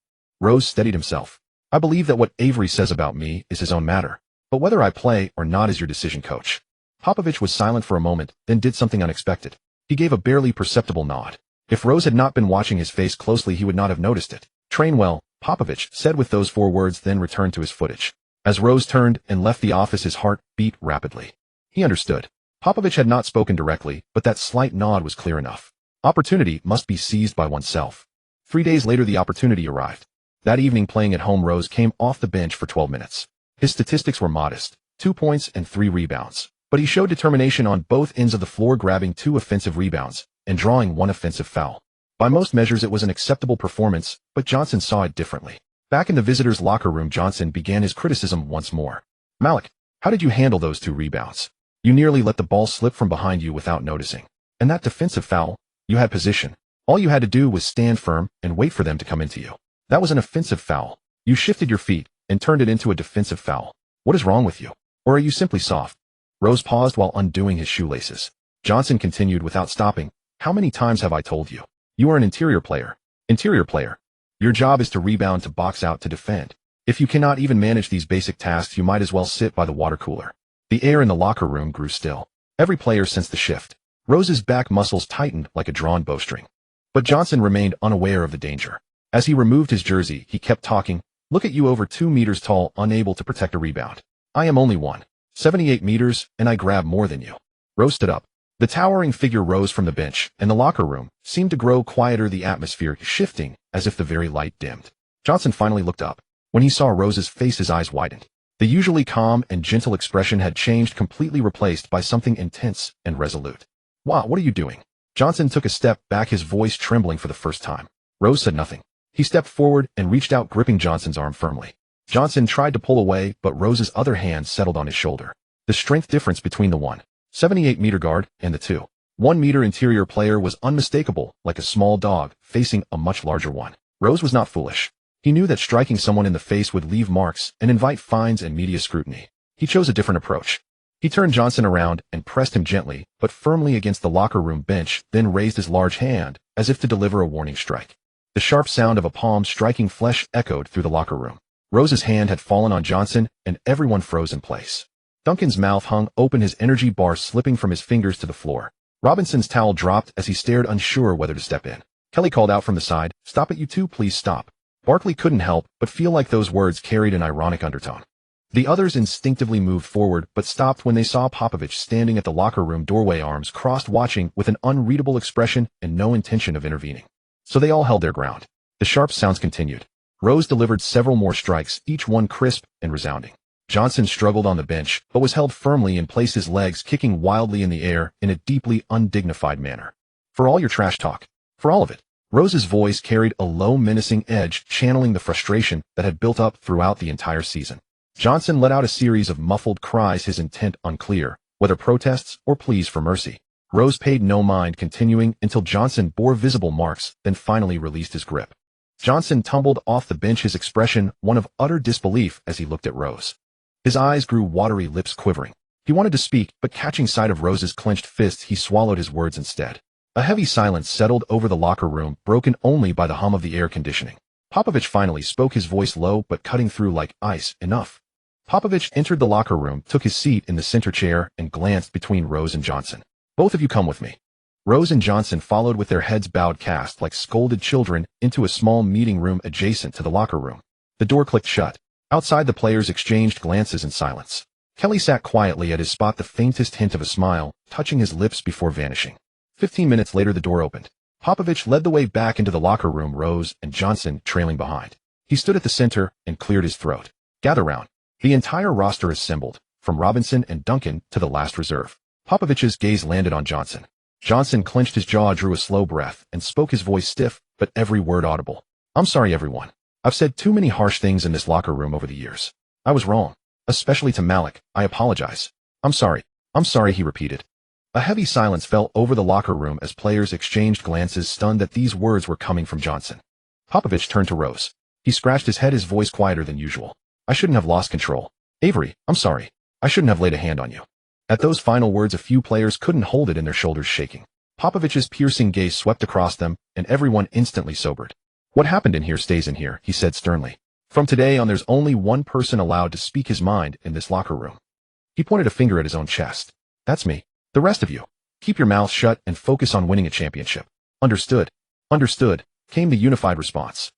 Rose steadied himself. I believe that what Avery says about me is his own matter. But whether I play or not is your decision, coach. Popovich was silent for a moment, then did something unexpected. He gave a barely perceptible nod. If Rose had not been watching his face closely, he would not have noticed it. Train well, Popovich said with those 4 words, then returned to his footage. As Rose turned and left the office, his heart beat rapidly. He understood. Popovich had not spoken directly, but that slight nod was clear enough. Opportunity must be seized by oneself. 3 days later, the opportunity arrived. That evening, playing at home, Rose came off the bench for 12 minutes. His statistics were modest, 2 points and 3 rebounds. But he showed determination on both ends of the floor, grabbing 2 offensive rebounds and drawing 1 offensive foul. By most measures, it was an acceptable performance, but Johnson saw it differently. Back in the visitors' locker room, Johnson began his criticism once more. Malik, how did you handle those 2 rebounds? You nearly let the ball slip from behind you without noticing. And that defensive foul? You had position. All you had to do was stand firm and wait for them to come into you. That was an offensive foul. You shifted your feet and turned it into a defensive foul. What is wrong with you? Or are you simply soft? Rose paused while undoing his shoelaces. Johnson continued without stopping. How many times have I told you? You are an interior player. Interior player. Your job is to rebound, to box out, to defend. If you cannot even manage these basic tasks, you might as well sit by the water cooler. The air in the locker room grew still. Every player sensed the shift. Rose's back muscles tightened like a drawn bowstring. But Johnson remained unaware of the danger. As he removed his jersey, he kept talking. Look at you, over 2 meters tall, unable to protect a rebound. I am only 1.78 meters, and I grab more than you. Rose stood up. The towering figure rose from the bench, and the locker room seemed to grow quieter, the atmosphere shifting as if the very light dimmed. Johnson finally looked up. When he saw Rose's face, his eyes widened. The usually calm and gentle expression had changed, completely replaced by something intense and resolute. Wow, what are you doing? Johnson took a step back, his voice trembling for the first time. Rose said nothing. He stepped forward and reached out, gripping Johnson's arm firmly. Johnson tried to pull away, but Rose's other hand settled on his shoulder. The strength difference between the 1.78-meter guard and the 2.1-meter interior player was unmistakable, like a small dog facing a much larger one. Rose was not foolish. He knew that striking someone in the face would leave marks and invite fines and media scrutiny. He chose a different approach. He turned Johnson around and pressed him gently but firmly against the locker room bench, then raised his large hand as if to deliver a warning strike. The sharp sound of a palm striking flesh echoed through the locker room. Rose's hand had fallen on Johnson, and everyone froze in place. Duncan's mouth hung open, his energy bar slipping from his fingers to the floor. Robinson's towel dropped as he stared, unsure whether to step in. Kelly called out from the side, "Stop it, you two, please stop." Barkley couldn't help but feel like those words carried an ironic undertone. The others instinctively moved forward but stopped when they saw Popovich standing at the locker room doorway, arms crossed, watching with an unreadable expression and no intention of intervening. So they all held their ground. The sharp sounds continued. Rose delivered several more strikes, each one crisp and resounding. Johnson struggled on the bench but was held firmly in place, his legs kicking wildly in the air in a deeply undignified manner. "For all your trash talk. For all of it." Rose's voice carried a low, menacing edge, channeling the frustration that had built up throughout the entire season. Johnson let out a series of muffled cries, his intent unclear, whether protests or pleas for mercy. Rose paid no mind, continuing until Johnson bore visible marks, then finally released his grip. Johnson tumbled off the bench, his expression one of utter disbelief as he looked at Rose. His eyes grew watery, lips quivering. He wanted to speak, but catching sight of Rose's clenched fists, he swallowed his words instead. A heavy silence settled over the locker room, broken only by the hum of the air conditioning. Popovich finally spoke, his voice low but cutting through like ice. "Enough." Popovich entered the locker room, took his seat in the center chair, and glanced between Rose and Johnson. "Both of you come with me." Rose and Johnson followed with their heads bowed, cast like scolded children, into a small meeting room adjacent to the locker room. The door clicked shut. Outside, the players exchanged glances in silence. Kelly sat quietly at his spot, the faintest hint of a smile touching his lips before vanishing. 15 minutes later, the door opened. Popovich led the way back into the locker room, Rose and Johnson trailing behind. He stood at the center and cleared his throat. "Gather round. The entire roster assembled, from Robinson and Duncan to the last reserve. Popovich's gaze landed on Johnson. Johnson clenched his jaw, drew a slow breath, and spoke, his voice stiff, but every word audible. "I'm sorry, everyone. I've said too many harsh things in this locker room over the years. I was wrong. Especially to Malik. I apologize. I'm sorry, he repeated. A heavy silence fell over the locker room as players exchanged glances, stunned that these words were coming from Johnson. Popovich turned to Rose. He scratched his head, his voice quieter than usual. "I shouldn't have lost control. Avery, I'm sorry. I shouldn't have laid a hand on you." At those final words, a few players couldn't hold it in their shoulders shaking. Popovich's piercing gaze swept across them, and everyone instantly sobered. "What happened in here stays in here," he said sternly. "From today on, there's only one person allowed to speak his mind in this locker room." He pointed a finger at his own chest. "That's me. The rest of you, keep your mouths shut and focus on winning a championship." "Understood. Understood," came the unified response.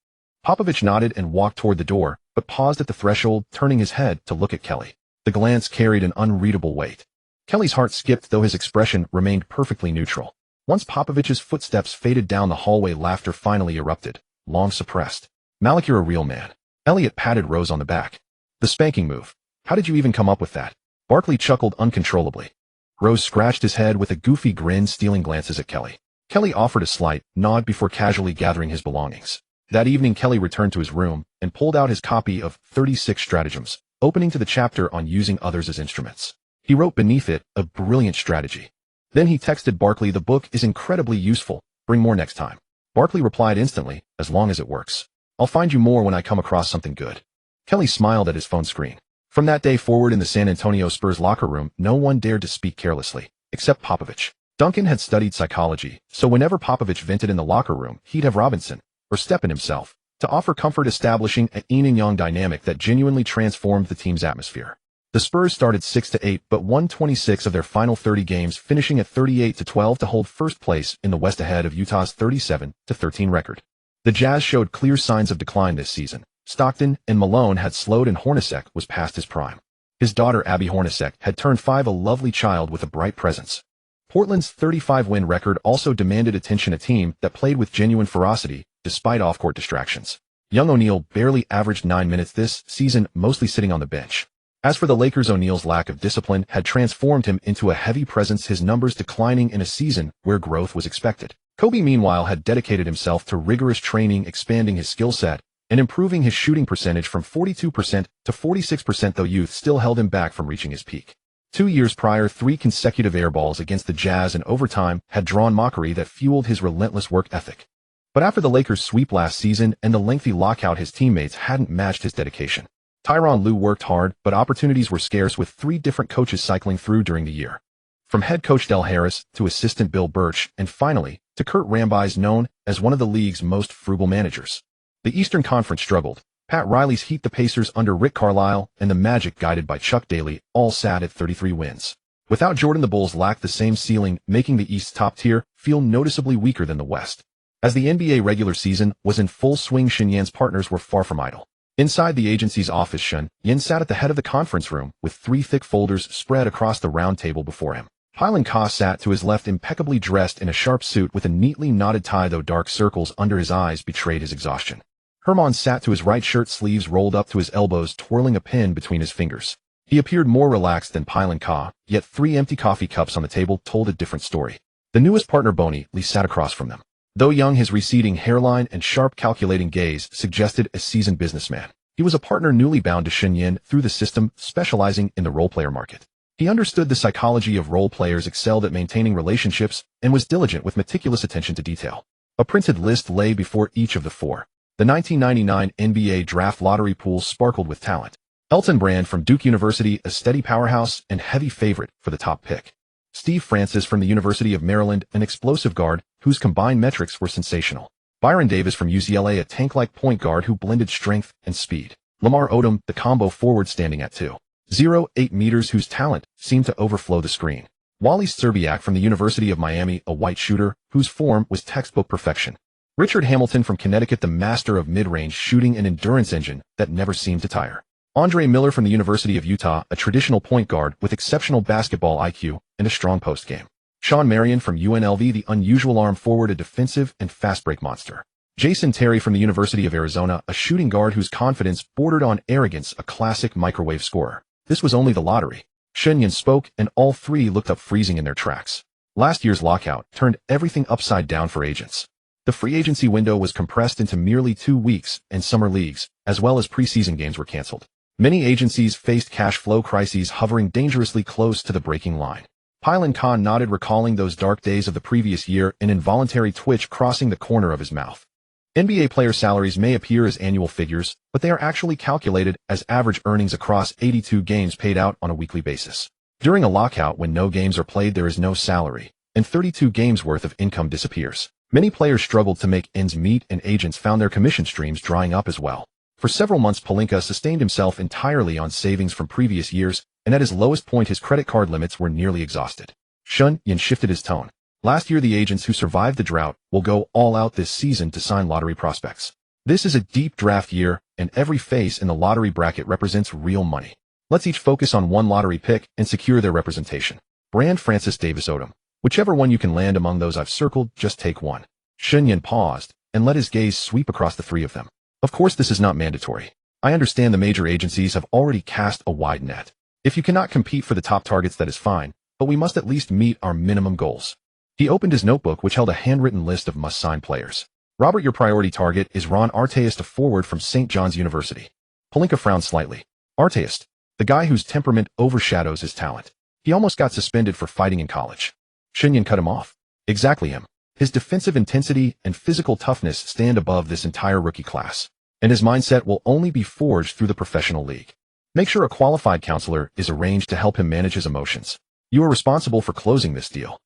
Popovich nodded and walked toward the door, but paused at the threshold, turning his head to look at Kelly. The glance carried an unreadable weight. Kelly's heart skipped, though his expression remained perfectly neutral. Once Popovich's footsteps faded down the hallway, laughter finally erupted, long suppressed. "Malik, you're a real man." Elliot patted Rose on the back. "The spanking move. How did you even come up with that?" Barkley chuckled uncontrollably. Rose scratched his head with a goofy grin, stealing glances at Kelly. Kelly offered a slight nod before casually gathering his belongings. That evening, Kelly returned to his room and pulled out his copy of 36 Stratagems, opening to the chapter on using others as instruments. He wrote beneath it, "A brilliant strategy." Then he texted Barkley, "The book is incredibly useful. Bring more next time." Barkley replied instantly, "As long as it works. I'll find you more when I come across something good." Kelly smiled at his phone screen. From that day forward, in the San Antonio Spurs locker room, no one dared to speak carelessly, except Popovich. Duncan had studied psychology, so whenever Popovich vented in the locker room, he'd have Robinson, or Stepan himself, to offer comfort, establishing a yin and yang dynamic that genuinely transformed the team's atmosphere. The Spurs started 6-8 but won 26 of their final 30 games, finishing at 38-12 to hold first place in the West ahead of Utah's 37-13 record. The Jazz showed clear signs of decline this season. Stockton and Malone had slowed, and Hornacek was past his prime. His daughter Abby Hornacek had turned 5, a lovely child with a bright presence. Portland's 35-win record also demanded attention, a team that played with genuine ferocity despite off-court distractions. Young O'Neal barely averaged 9 minutes this season, mostly sitting on the bench. As for the Lakers, O'Neal's lack of discipline had transformed him into a heavy presence, his numbers declining in a season where growth was expected. Kobe, meanwhile, had dedicated himself to rigorous training, expanding his skill set and improving his shooting percentage from 42% to 46%, though youth still held him back from reaching his peak. 2 years prior, 3 consecutive airballs against the Jazz in overtime had drawn mockery that fueled his relentless work ethic. But after the Lakers' sweep last season and the lengthy lockout, his teammates hadn't matched his dedication. Tyronn Lue worked hard, but opportunities were scarce, with 3 different coaches cycling through during the year. From head coach Del Harris to assistant Bill Birch, and finally to Kurt Rambis, known as one of the league's most frugal managers. The Eastern Conference struggled. Pat Riley's Heat, the Pacers under Rick Carlisle, and the Magic, guided by Chuck Daly, all sat at 33 wins. Without Jordan, the Bulls lacked the same ceiling, making the East's top tier feel noticeably weaker than the West. As the NBA regular season was in full swing, Shen Yan's partners were far from idle. Inside the agency's office, Shen Yan sat at the head of the conference room with 3 thick folders spread across the round table before him. Pylan Ka sat to his left, impeccably dressed in a sharp suit with a neatly knotted tie, though dark circles under his eyes betrayed his exhaustion. Herman sat to his right, shirt sleeves rolled up to his elbows, twirling a pen between his fingers. He appeared more relaxed than Pylan Ka, yet 3 empty coffee cups on the table told a different story. The newest partner, Boney Lee, sat across from them. Though young, his receding hairline and sharp, calculating gaze suggested a seasoned businessman. He was a partner newly bound to Shen Yan through the system, specializing in the role-player market. He understood the psychology of role players, excelled at maintaining relationships, and was diligent with meticulous attention to detail. A printed list lay before each of the 4. The 1999 NBA draft lottery pool sparkled with talent. Elton Brand from Duke University, a steady powerhouse and heavy favorite for the top pick. Steve Francis from the University of Maryland, an explosive guard whose combined metrics were sensational. Byron Davis from UCLA, a tank-like point guard who blended strength and speed. Lamar Odom, the combo forward standing at 2.08 meters, whose talent seemed to overflow the screen. Wally Szczerbiak from the University of Miami, a white shooter whose form was textbook perfection. Richard Hamilton from Connecticut, the master of mid-range shooting, an endurance engine that never seemed to tire. Andre Miller from the University of Utah, a traditional point guard with exceptional basketball IQ and a strong post game. Sean Marion from UNLV, the unusual arm forward, a defensive and fast break monster. Jason Terry from the University of Arizona, a shooting guard whose confidence bordered on arrogance, a classic microwave scorer. This was only the lottery. Shen Yan spoke, and all three looked up freezing in their tracks. Last year's lockout turned everything upside down for agents. The free agency window was compressed into merely 2 weeks, and summer leagues, as well as preseason games, were canceled. Many agencies faced cash flow crises hovering dangerously close to the breaking line. Pylon Khan nodded, recalling those dark days of the previous year, an involuntary twitch crossing the corner of his mouth. NBA player salaries may appear as annual figures, but they are actually calculated as average earnings across 82 games paid out on a weekly basis. During a lockout, when no games are played, there is no salary, and 32 games worth of income disappears. Many players struggled to make ends meet, and agents found their commission streams drying up as well. For several months, Pelinka sustained himself entirely on savings from previous years, and at his lowest point his credit card limits were nearly exhausted. Shen Yan shifted his tone. Last year, the agents who survived the drought will go all out this season to sign lottery prospects. This is a deep draft year, and every face in the lottery bracket represents real money. Let's each focus on one lottery pick and secure their representation. Brand Francis Davis Odom. Whichever one you can land among those I've circled, just take one. Shen Yan paused and let his gaze sweep across the three of them. Of course, this is not mandatory. I understand the major agencies have already cast a wide net. If you cannot compete for the top targets, that is fine, but we must at least meet our minimum goals. He opened his notebook, which held a handwritten list of must-sign players. Robert, your priority target is Ron Artest, a forward from St. John's University. Pelinka frowned slightly. Artest, the guy whose temperament overshadows his talent. He almost got suspended for fighting in college. Shen Yan cut him off. Exactly him. His defensive intensity and physical toughness stand above this entire rookie class, and his mindset will only be forged through the professional league. Make sure a qualified counselor is arranged to help him manage his emotions. You are responsible for closing this deal.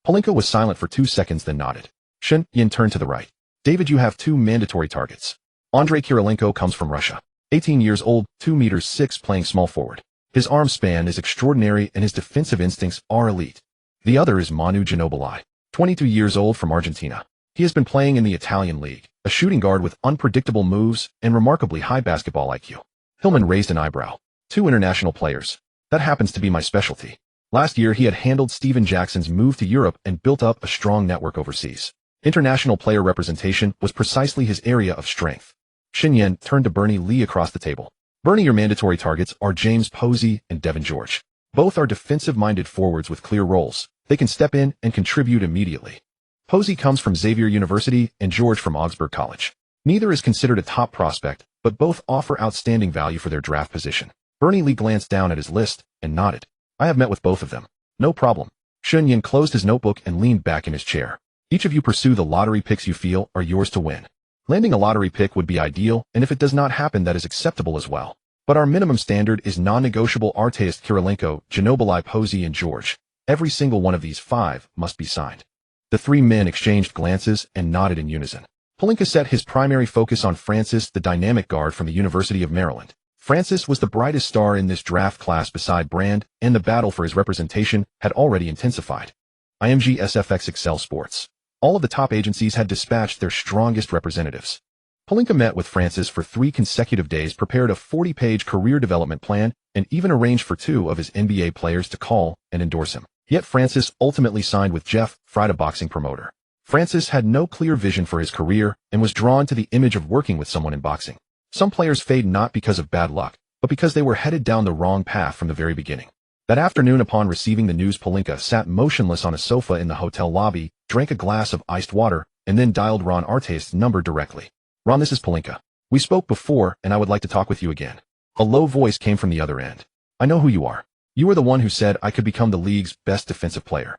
Pelinka was silent for 2 seconds, then nodded. Shen Yan turned to the right. David, you have 2 mandatory targets. Andrei Kirilenko comes from Russia. 18 years old, 2 meters 6, playing small forward. His arm span is extraordinary and his defensive instincts are elite. The other is Manu Ginobili, 22 years old, from Argentina. He has been playing in the Italian league, a shooting guard with unpredictable moves and remarkably high basketball IQ. Hillman raised an eyebrow. 2 international players. That happens to be my specialty. Last year, he had handled Steven Jackson's move to Europe and built up a strong network overseas. International player representation was precisely his area of strength. Shen Yan turned to Bernie Lee across the table. Bernie, your mandatory targets are James Posey and Devin George. Both are defensive-minded forwards with clear roles. They can step in and contribute immediately. Posey comes from Xavier University and George from Augsburg College. Neither is considered a top prospect, but both offer outstanding value for their draft position. Bernie Lee glanced down at his list and nodded. I have met with both of them. No problem. Shen Yan closed his notebook and leaned back in his chair. Each of you pursue the lottery picks you feel are yours to win. Landing a lottery pick would be ideal, and if it does not happen, that is acceptable as well. But our minimum standard is non-negotiable. Artest, Kirilenko, Ginobili, Posey, and George. Every single one of these 5 must be signed. The 3 men exchanged glances and nodded in unison. Pelinka set his primary focus on Francis, the dynamic guard from the University of Maryland. Francis was the brightest star in this draft class beside Brand, and the battle for his representation had already intensified. IMG SFX Excel Sports. All of the top agencies had dispatched their strongest representatives. Pelinka met with Francis for 3 consecutive days, prepared a 40-page career development plan, and even arranged for 2 of his NBA players to call and endorse him. Yet Francis ultimately signed with Jeff Fried, a boxing promoter. Francis had no clear vision for his career and was drawn to the image of working with someone in boxing. Some players fade not because of bad luck, but because they were headed down the wrong path from the very beginning. That afternoon, upon receiving the news, Pelinka sat motionless on a sofa in the hotel lobby, drank a glass of iced water, and then dialed Ron Artest's number directly. Ron, this is Pelinka. We spoke before, and I would like to talk with you again. A low voice came from the other end. I know who you are. You are the one who said I could become the league's best defensive player.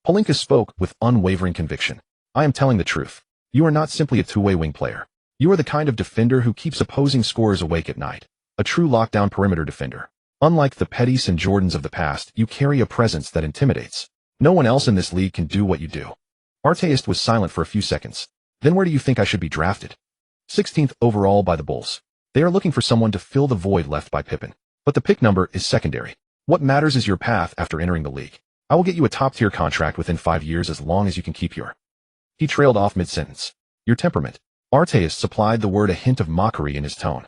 Pelinka spoke with unwavering conviction. I am telling the truth. You are not simply a two-way wing player. You are the kind of defender who keeps opposing scorers awake at night. A true lockdown perimeter defender. Unlike the Pettis and Jordans of the past, you carry a presence that intimidates. No one else in this league can do what you do. Artest was silent for a few seconds. Then where do you think I should be drafted? 16th overall by the Bulls. They are looking for someone to fill the void left by Pippen. But the pick number is secondary. What matters is your path after entering the league. I will get you a top-tier contract within 5 years as long as you can keep your... He trailed off mid-sentence. Your temperament. Artest supplied the word, a hint of mockery in his tone.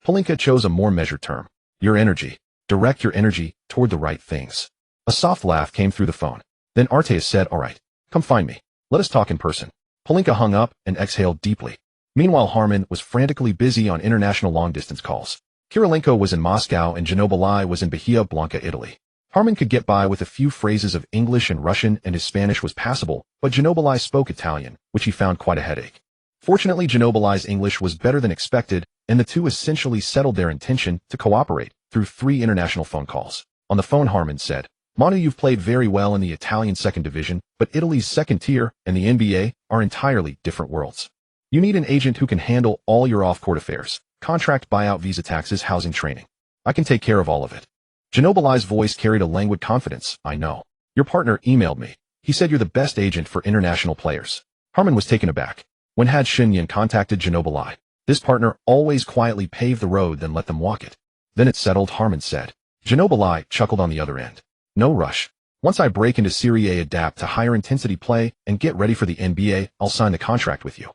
Pelinka chose a more measured term. Your energy. Direct your energy toward the right things. A soft laugh came through the phone. Then Artest said, all right, come find me. Let us talk in person. Pelinka hung up and exhaled deeply. Meanwhile, Harman was frantically busy on international long-distance calls. Kirilenko was in Moscow and Ginobili was in Bahia Blanca, Italy. Harman could get by with a few phrases of English and Russian, and his Spanish was passable, but Ginobili spoke Italian, which he found quite a headache. Fortunately, Ginobili's English was better than expected, and the two essentially settled their intention to cooperate through 3 international phone calls. On the phone, Harman said, "Manu, you've played very well in the Italian second division, but Italy's second tier and the NBA are entirely different worlds. You need an agent who can handle all your off-court affairs, contract, buyout, visa, taxes, housing, training. I can take care of all of it." Ginobili's voice carried a languid confidence. "I know. Your partner emailed me. He said you're the best agent for international players." Harman was taken aback. When had Shen Yan contacted Ginobili? This partner always quietly paved the road, then let them walk it. "Then it's settled," Harman said. Ginobili chuckled on the other end. "No rush. Once I break into Serie A, adapt to higher intensity play, and get ready for the NBA, I'll sign the contract with you."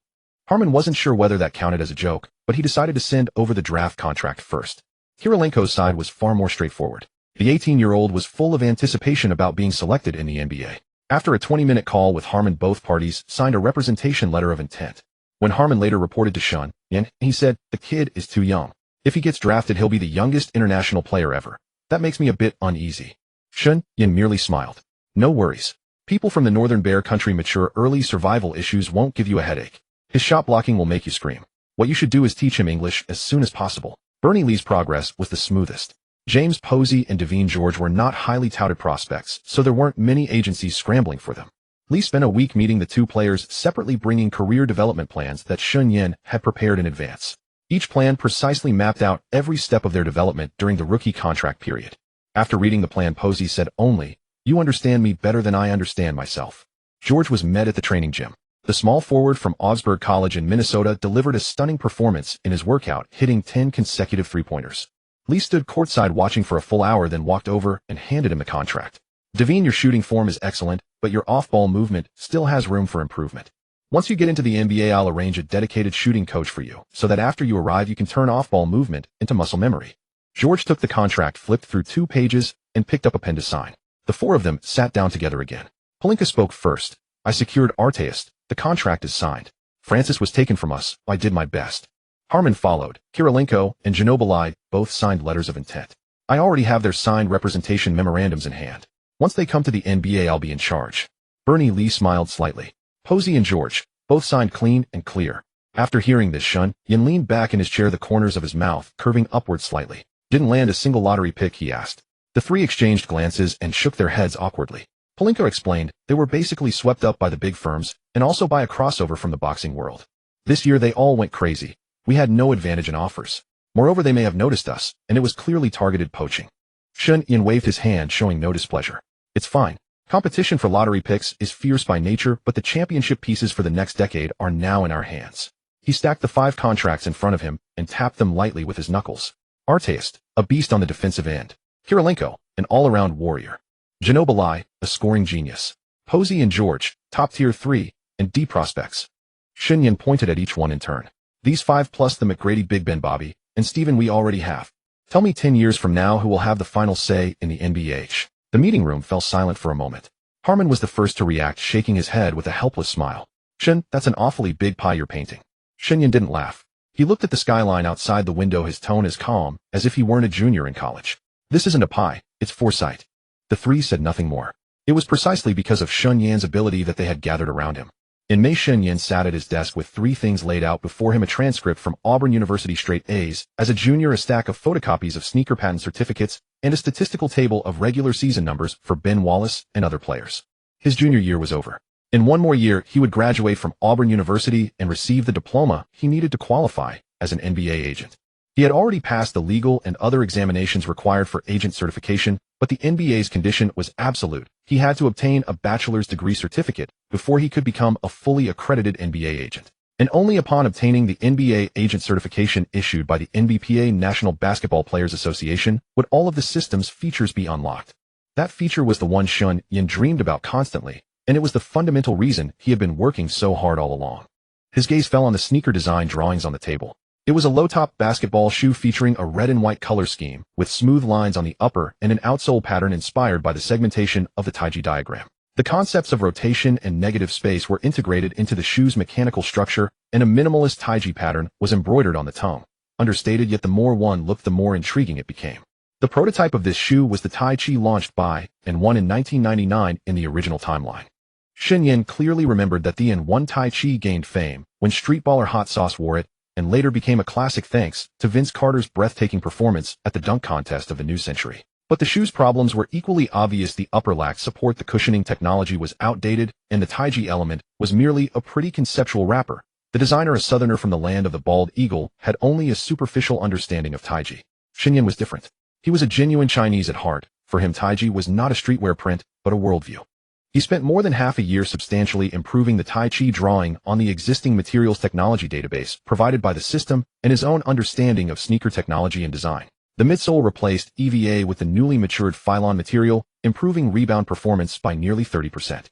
Harman wasn't sure whether that counted as a joke, but he decided to send over the draft contract first. Kirilenko's side was far more straightforward. The 18-year-old was full of anticipation about being selected in the NBA. After a 20-minute call with Harman, both parties signed a representation letter of intent. When Harman later reported to Shen Yan, he said, "The kid is too young. If he gets drafted, he'll be the youngest international player ever. That makes me a bit uneasy." Shen Yan merely smiled. "No worries. People from the Northern Bear Country mature early. Survival issues won't give you a headache. His shot blocking will make you scream. What you should do is teach him English as soon as possible." Bernie Lee's progress was the smoothest. James Posey and Dwyane George were not highly touted prospects, so there weren't many agencies scrambling for them. Lee spent a week meeting the two players separately, bringing career development plans that Shen Yan had prepared in advance. Each plan precisely mapped out every step of their development during the rookie contract period. After reading the plan, Posey said only, "You understand me better than I understand myself." George was met at the training gym. The small forward from Augsburg College in Minnesota delivered a stunning performance in his workout, hitting 10 consecutive three-pointers. Lee stood courtside watching for a full hour, then walked over and handed him the contract. "Dwyane, your shooting form is excellent, but your off-ball movement still has room for improvement. Once you get into the NBA, I'll arrange a dedicated shooting coach for you, so that after you arrive you can turn off-ball movement into muscle memory." George took the contract, flipped through 2 pages, and picked up a pen to sign. The 4 of them sat down together again. Pelinka spoke first. "I secured Artist. The contract is signed. Francis was taken from us. I did my best." Harman followed. Kirilenko and Ginobili both signed letters of intent. "I already have their signed representation memorandums in hand. Once they come to the NBA, I'll be in charge." Bernie Lee smiled slightly. Posey and George both signed clean and clear. After hearing this, Shen Yan leaned back in his chair, the corners of his mouth curving upward slightly. "Didn't land a single lottery pick?" he asked. The 3 exchanged glances and shook their heads awkwardly. Pelinka explained they were basically swept up by the big firms and also by a crossover from the boxing world. "This year they all went crazy. We had no advantage in offers. Moreover, they may have noticed us, and it was clearly targeted poaching." Shen Yan waved his hand, showing no displeasure. "It's fine. Competition for lottery picks is fierce by nature, but the championship pieces for the next decade are now in our hands." He stacked the 5 contracts in front of him and tapped them lightly with his knuckles. Artist, a beast on the defensive end. Kirilenko, an all-around warrior. Ginobili, a scoring genius. Posey and George, top-tier 3 and D prospects. Shen Yan pointed at each one in turn. "These 5 plus the McGrady, Big Ben, Bobby, and Steven we already have. Tell me 10 years from now who will have the final say in the NBA." The meeting room fell silent for a moment. Harman was the first to react, shaking his head with a helpless smile. "Shen, that's an awfully big pie you're painting." Shen Yan didn't laugh. He looked at the skyline outside the window, his tone as calm as if he weren't a junior in college. "This isn't a pie, it's foresight." The 3 said nothing more. It was precisely because of Shen Yan's ability that they had gathered around him. In May, Shen Yan sat at his desk with 3 things laid out before him: a transcript from Auburn University, straight A's as a junior, a stack of photocopies of sneaker patent certificates, and a statistical table of regular season numbers for Ben Wallace and other players. His junior year was over. In 1 more year, he would graduate from Auburn University and receive the diploma he needed to qualify as an NBA agent. He had already passed the legal and other examinations required for agent certification, but the NBA's condition was absolute. He had to obtain a bachelor's degree certificate before he could become a fully accredited NBA agent. And only upon obtaining the NBA agent certification issued by the NBPA, National Basketball Players Association, would all of the system's features be unlocked. That feature was the one Shen Yan dreamed about constantly, and it was the fundamental reason he had been working so hard all along. His gaze fell on the sneaker design drawings on the table. It was a low-top basketball shoe featuring a red and white color scheme, with smooth lines on the upper and an outsole pattern inspired by the segmentation of the Taiji diagram. The concepts of rotation and negative space were integrated into the shoe's mechanical structure, and a minimalist taiji pattern was embroidered on the tongue. Understated, yet the more one looked, the more intriguing it became. The prototype of this shoe was the Tai Chi launched by and won in 1999 in the original timeline. Shen Yan clearly remembered that the N1 Tai Chi gained fame when street baller Hot Sauce wore it, and later became a classic thanks to Vince Carter's breathtaking performance at the dunk contest of the new century. But the shoe's problems were equally obvious. The upper lacked support, the cushioning technology was outdated, and the taiji element was merely a pretty conceptual wrapper. The designer, a southerner from the land of the bald eagle, had only a superficial understanding of taiji. Shen Yan was different. He was a genuine Chinese at heart. For him, taiji was not a streetwear print, but a worldview. He spent more than half a year substantially improving the Tai Chi drawing on the existing materials technology database provided by the system and his own understanding of sneaker technology and design. The midsole replaced EVA with the newly matured Phylon material, improving rebound performance by nearly 30%.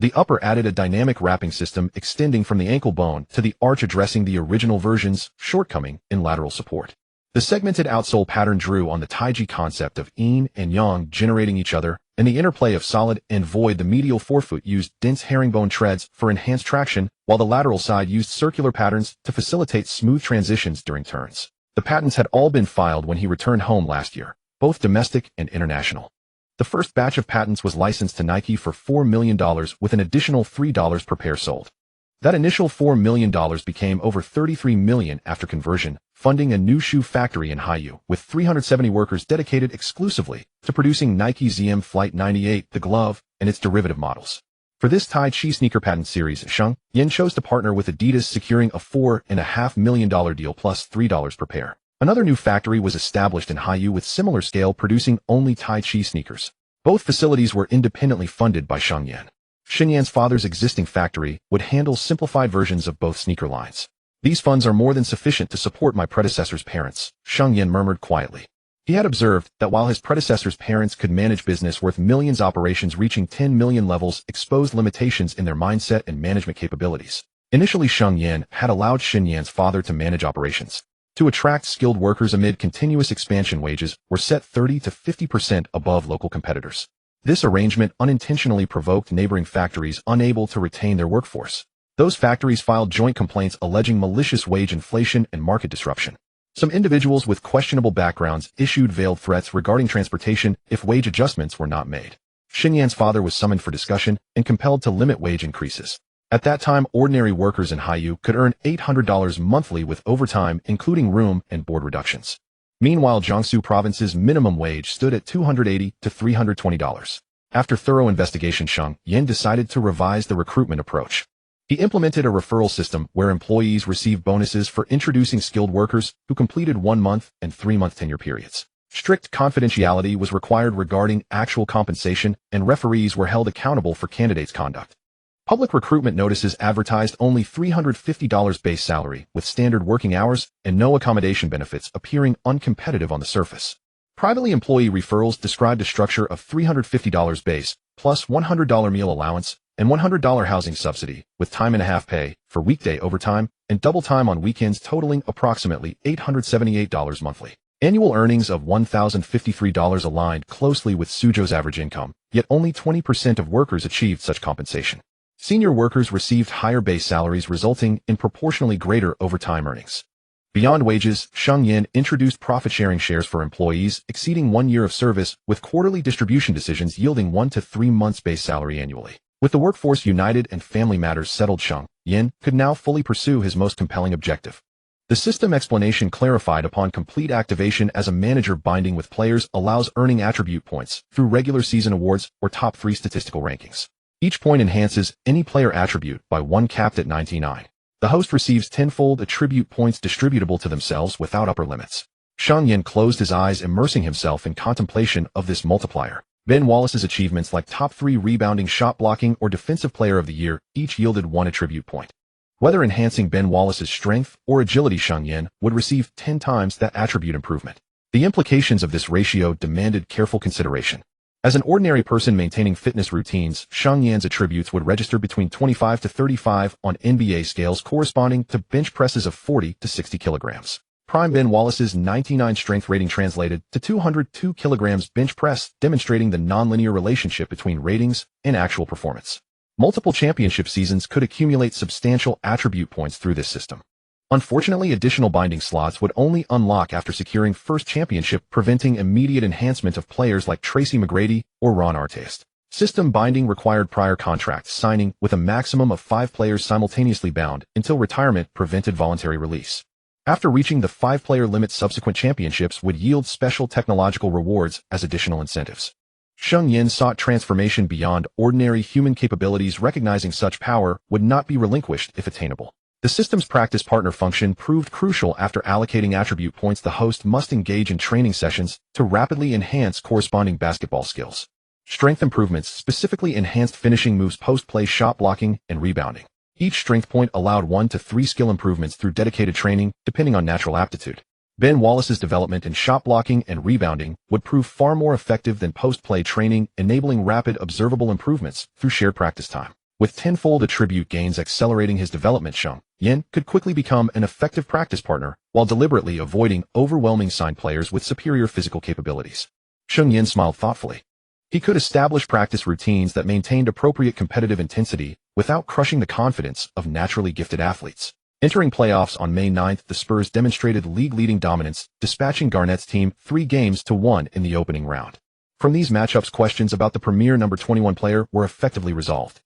The upper added a dynamic wrapping system extending from the ankle bone to the arch, addressing the original version's shortcoming in lateral support. The segmented outsole pattern drew on the taiji concept of yin and yang generating each other, and the interplay of solid and void. The medial forefoot used dense herringbone treads for enhanced traction, while the lateral side used circular patterns to facilitate smooth transitions during turns. The patents had all been filed when he returned home last year, both domestic and international. The first batch of patents was licensed to Nike for $4 million with an additional $3 per pair sold. That initial $4 million became over $33 million after conversion, funding a new shoe factory in Haiyu, with 370 workers dedicated exclusively to producing Nike ZM Flight 98, the glove, and its derivative models. For this Tai Chi sneaker patent series, Shen Yan chose to partner with Adidas, securing a $4.5 million deal plus $3 per pair. Another new factory was established in Haiyu with similar scale, producing only Tai Chi sneakers. Both facilities were independently funded by Shen Yan. Shen Yan's father's existing factory would handle simplified versions of both sneaker lines. These funds are more than sufficient to support my predecessor's parents, Shen Yan murmured quietly. He had observed that while his predecessor's parents could manage business worth millions, operations reaching 10 million levels exposed limitations in their mindset and management capabilities. Initially, Shen Yan had allowed Shen Yan's father to manage operations. To attract skilled workers amid continuous expansion, wages were set 30 to 50% above local competitors. This arrangement unintentionally provoked neighboring factories unable to retain their workforce. Those factories filed joint complaints alleging malicious wage inflation and market disruption. Some individuals with questionable backgrounds issued veiled threats regarding transportation if wage adjustments were not made. Shen Yan's father was summoned for discussion and compelled to limit wage increases. At that time, ordinary workers in Haiyu could earn $800 monthly with overtime, including room and board reductions. Meanwhile, Jiangsu province's minimum wage stood at $280 to $320. After thorough investigation, Shen Yan decided to revise the recruitment approach. He implemented a referral system where employees received bonuses for introducing skilled workers who completed 1-month and 3-month tenure periods. Strict confidentiality was required regarding actual compensation, and referees were held accountable for candidates' conduct. Public recruitment notices advertised only $350 base salary with standard working hours and no accommodation benefits, appearing uncompetitive on the surface. Privately, employee referrals described a structure of $350 base plus $100 meal allowance and $100 housing subsidy, with time and a half pay for weekday overtime and double time on weekends, totaling approximately $878 monthly. Annual earnings of $1,053 aligned closely with Suzhou's average income, yet only 20% of workers achieved such compensation. Senior workers received higher base salaries, resulting in proportionally greater overtime earnings. Beyond wages, Shen Yan introduced profit-sharing shares for employees exceeding 1 year of service, with quarterly distribution decisions yielding 1 to 3 months base salary annually. With the workforce united and family matters settled, Shen Yan could now fully pursue his most compelling objective. The system explanation clarified upon complete activation as a manager binding with players allows earning attribute points through regular season awards or top 3 statistical rankings. Each point enhances any player attribute by 1, capped at 99. The host receives tenfold attribute points distributable to themselves without upper limits. Shen Yan closed his eyes, immersing himself in contemplation of this multiplier. Ben Wallace's achievements like top 3 rebounding, shot blocking, or defensive player of the year each yielded 1 attribute point. Whether enhancing Ben Wallace's strength or agility, Shen Yan would receive 10 times that attribute improvement. The implications of this ratio demanded careful consideration. As an ordinary person maintaining fitness routines, Shen Yan's attributes would register between 25 to 35 on NBA scales, corresponding to bench presses of 40 to 60 kilograms. Prime Ben Wallace's 99 strength rating translated to 202 kilograms bench press, demonstrating the nonlinear relationship between ratings and actual performance. Multiple championship seasons could accumulate substantial attribute points through this system. Unfortunately, additional binding slots would only unlock after securing first championship, preventing immediate enhancement of players like Tracy McGrady or Ron Artest. System binding required prior contract signing, with a maximum of 5 players simultaneously bound until retirement prevented voluntary release. After reaching the 5-player limit, subsequent championships would yield special technological rewards as additional incentives. Shen Yan sought transformation beyond ordinary human capabilities, recognizing such power would not be relinquished if attainable. The system's practice partner function proved crucial. After allocating attribute points, the host must engage in training sessions to rapidly enhance corresponding basketball skills. Strength improvements specifically enhanced finishing moves, post-play shot blocking, and rebounding. Each strength point allowed 1 to 3 skill improvements through dedicated training, depending on natural aptitude. Ben Wallace's development in shot blocking and rebounding would prove far more effective than post-play training, enabling rapid observable improvements through shared practice time. With tenfold attribute gains accelerating his development, Shen Yan could quickly become an effective practice partner while deliberately avoiding overwhelming signed players with superior physical capabilities. Shen Yan smiled thoughtfully. He could establish practice routines that maintained appropriate competitive intensity without crushing the confidence of naturally gifted athletes. Entering playoffs on May 9th, the Spurs demonstrated league-leading dominance, dispatching Garnett's team 3-1 in the opening round. From these matchups, questions about the premier number 21 player were effectively resolved.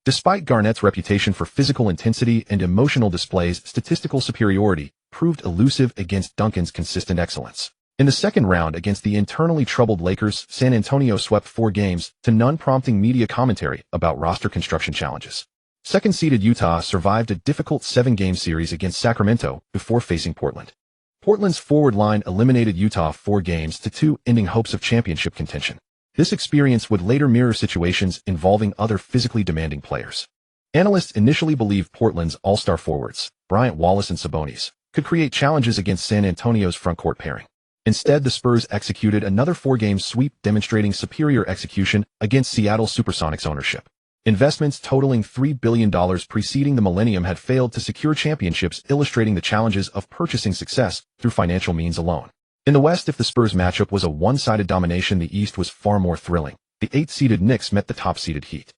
Despite Garnett's reputation for physical intensity and emotional displays, statistical superiority proved elusive against Duncan's consistent excellence. In the second round against the internally troubled Lakers, San Antonio swept 4 games to none, prompting media commentary about roster construction challenges. Second-seeded Utah survived a difficult 7-game series against Sacramento before facing Portland. Portland's forward line eliminated Utah 4-2, ending hopes of championship contention. This experience would later mirror situations involving other physically demanding players. Analysts initially believed Portland's all-star forwards, Bryant, Wallace, and Sabonis, could create challenges against San Antonio's frontcourt pairing. Instead, the Spurs executed another 4-game sweep, demonstrating superior execution against Seattle Supersonics ownership. Investments totaling $3 billion preceding the millennium had failed to secure championships, illustrating the challenges of purchasing success through financial means alone. In the West, if the Spurs matchup was a one-sided domination, the East was far more thrilling. The 8-seeded Knicks met the top-seeded Heat.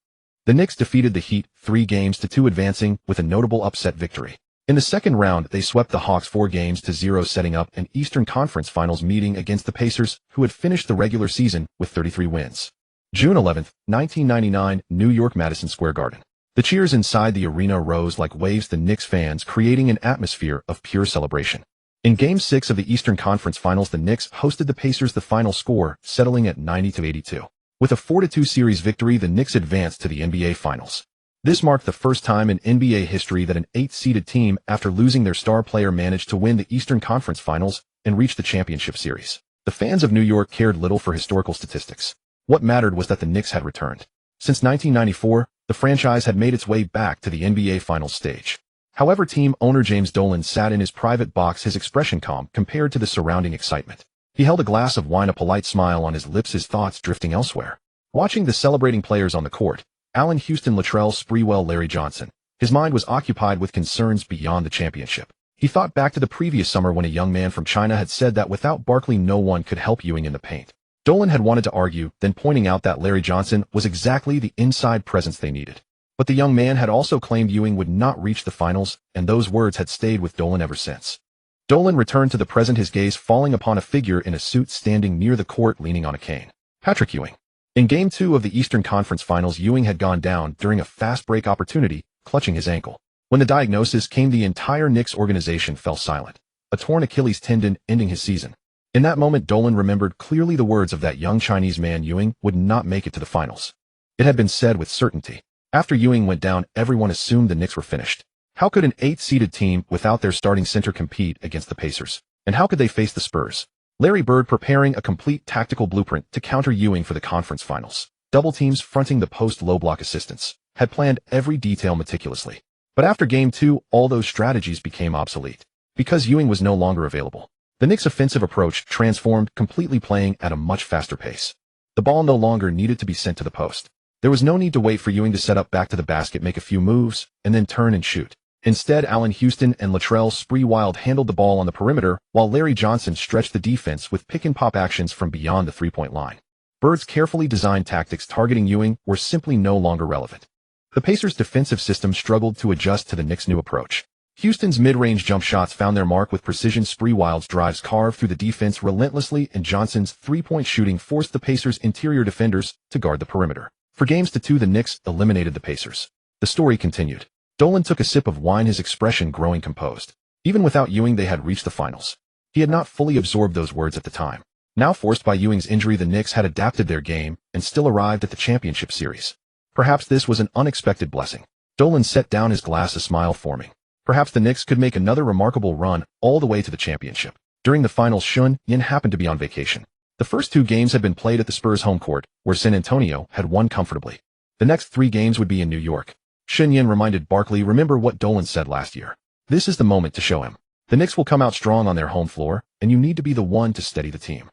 The Knicks defeated the Heat 3-2, advancing with a notable upset victory. In the second round, they swept the Hawks 4-0, setting up an Eastern Conference Finals meeting against the Pacers, who had finished the regular season with 33 wins. June 11, 1999, New York, Madison Square Garden. The cheers inside the arena rose like waves, the Knicks fans creating an atmosphere of pure celebration. In Game 6 of the Eastern Conference Finals, the Knicks hosted the Pacers, the final score settling at 90-82. With a 4-2 series victory, the Knicks advanced to the NBA Finals. This marked the first time in NBA history that an 8-seeded team, after losing their star player, managed to win the Eastern Conference Finals and reach the championship series. The fans of New York cared little for historical statistics. What mattered was that the Knicks had returned. Since 1994, the franchise had made its way back to the NBA Finals stage. However, team owner James Dolan sat in his private box, his expression calm compared to the surrounding excitement. He held a glass of wine, a polite smile on his lips, his thoughts drifting elsewhere. Watching the celebrating players on the court, Allen Houston, Latrell Sprewell, Larry Johnson, his mind was occupied with concerns beyond the championship. He thought back to the previous summer when a young man from China had said that without Barkley no one could help Ewing in the paint. Dolan had wanted to argue, then pointing out that Larry Johnson was exactly the inside presence they needed. But the young man had also claimed Ewing would not reach the finals, and those words had stayed with Dolan ever since. Dolan returned to the present, his gaze falling upon a figure in a suit standing near the court leaning on a cane. Patrick Ewing. In Game 2 of the Eastern Conference Finals, Ewing had gone down during a fast break opportunity, clutching his ankle. When the diagnosis came, the entire Knicks organization fell silent, a torn Achilles tendon ending his season. In that moment, Dolan remembered clearly the words of that young Chinese man: Ewing would not make it to the finals. It had been said with certainty. After Ewing went down, everyone assumed the Knicks were finished. How could an 8-seeded team without their starting center compete against the Pacers? And how could they face the Spurs? Larry Bird preparing a complete tactical blueprint to counter Ewing for the conference finals. Double teams fronting the post low block assistants. Had planned every detail meticulously. But after Game 2, all those strategies became obsolete. Because Ewing was no longer available. The Knicks' offensive approach transformed, completely playing at a much faster pace. The ball no longer needed to be sent to the post. There was no need to wait for Ewing to set up back to the basket, make a few moves, and then turn and shoot. Instead, Allen Houston and Latrell Sprewell handled the ball on the perimeter, while Larry Johnson stretched the defense with pick-and-pop actions from beyond the three-point line. Bird's carefully designed tactics targeting Ewing were simply no longer relevant. The Pacers' defensive system struggled to adjust to the Knicks' new approach. Houston's mid-range jump shots found their mark with precision. Sprewell's drives carved through the defense relentlessly, and Johnson's three-point shooting forced the Pacers' interior defenders to guard the perimeter. For games to 2, the Knicks eliminated the Pacers. The story continued. Dolan took a sip of wine, his expression growing composed. Even without Ewing, they had reached the finals. He had not fully absorbed those words at the time. Now forced by Ewing's injury, the Knicks had adapted their game and still arrived at the championship series. Perhaps this was an unexpected blessing. Dolan set down his glass, a smile forming. Perhaps the Knicks could make another remarkable run all the way to the championship. During the finals, Shen Yan happened to be on vacation. The first 2 games had been played at the Spurs' home court, where San Antonio had won comfortably. The next 3 games would be in New York. Shen Yan reminded Barkley, "Remember what Dolan said last year. This is the moment to show him. The Knicks will come out strong on their home floor, and you need to be the one to steady the team."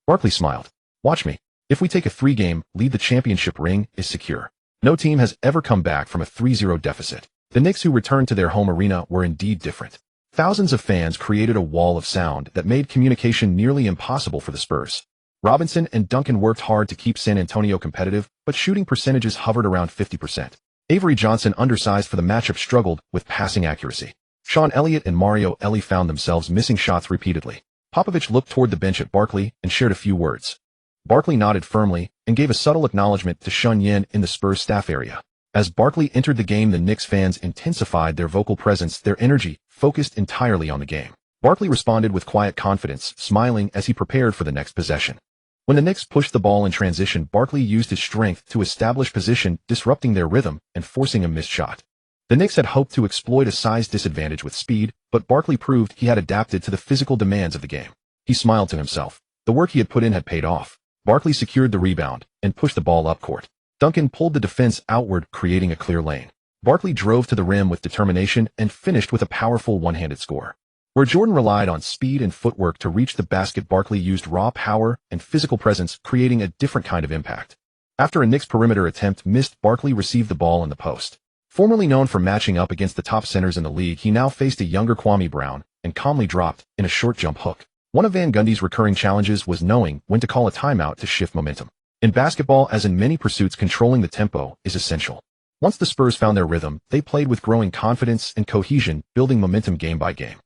Barkley smiled. "Watch me. If we take a 3-game lead, the championship ring is secure. No team has ever come back from a 3-0 deficit." The Knicks, who returned to their home arena, were indeed different. Thousands of fans created a wall of sound that made communication nearly impossible for the Spurs. Robinson and Duncan worked hard to keep San Antonio competitive, but shooting percentages hovered around 50%. Avery Johnson, undersized for the matchup, struggled with passing accuracy. Sean Elliott and Mario Elie found themselves missing shots repeatedly. Popovich looked toward the bench at Barkley and shared a few words. Barkley nodded firmly and gave a subtle acknowledgement to Shen Yan in the Spurs staff area. As Barkley entered the game, the Knicks fans intensified their vocal presence, their energy focused entirely on the game. Barkley responded with quiet confidence, smiling as he prepared for the next possession. When the Knicks pushed the ball in transition, Barkley used his strength to establish position, disrupting their rhythm and forcing a missed shot. The Knicks had hoped to exploit a size disadvantage with speed, but Barkley proved he had adapted to the physical demands of the game. He smiled to himself. The work he had put in had paid off. Barkley secured the rebound and pushed the ball up court. Duncan pulled the defense outward, creating a clear lane. Barkley drove to the rim with determination and finished with a powerful one-handed score. Where Jordan relied on speed and footwork to reach the basket, Barkley used raw power and physical presence, creating a different kind of impact. After a Knicks perimeter attempt missed, Barkley received the ball in the post. Formerly known for matching up against the top centers in the league, he now faced a younger Kwame Brown and calmly dropped in a short jump hook. One of Van Gundy's recurring challenges was knowing when to call a timeout to shift momentum. In basketball, as in many pursuits, controlling the tempo is essential. Once the Spurs found their rhythm, they played with growing confidence and cohesion, building momentum game by game.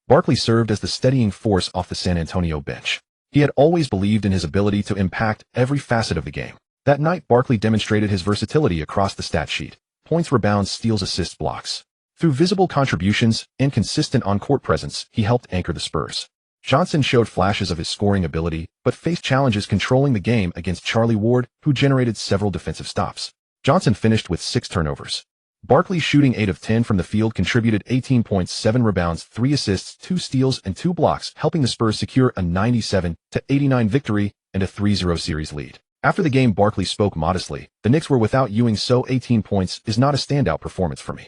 Barkley served as the steadying force off the San Antonio bench. He had always believed in his ability to impact every facet of the game. That night, Barkley demonstrated his versatility across the stat sheet: points, rebounds, steals, assists, blocks. Through visible contributions and consistent on-court presence, he helped anchor the Spurs. Johnson showed flashes of his scoring ability, but faced challenges controlling the game against Charlie Ward, who generated several defensive stops. Johnson finished with 6 turnovers. Barkley, shooting 8 of 10 from the field, contributed 18 points, 7 rebounds, 3 assists, 2 steals, and 2 blocks, helping the Spurs secure a 97-89 victory and a 3-0 series lead. After the game, Barkley spoke modestly. "The Knicks were without Ewing, so 18 points is not a standout performance for me."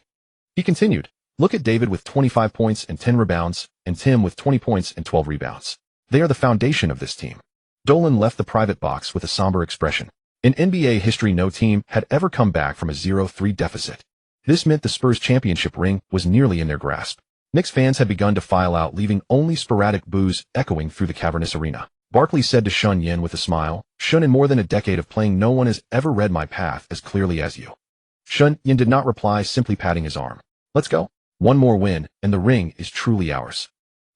He continued, "Look at David with 25 points and 10 rebounds, and Tim with 20 points and 12 rebounds. They are the foundation of this team." Dolan left the private box with a somber expression. In NBA history, no team had ever come back from a 0-3 deficit. This meant the Spurs' championship ring was nearly in their grasp. Knicks fans had begun to file out, leaving only sporadic boos echoing through the cavernous arena. Barkley said to Shen Yan with a smile, "Shen, in more than a decade of playing, no one has ever read my path as clearly as you." Shen Yan did not reply, simply patting his arm. "Let's go. One more win, and the ring is truly ours."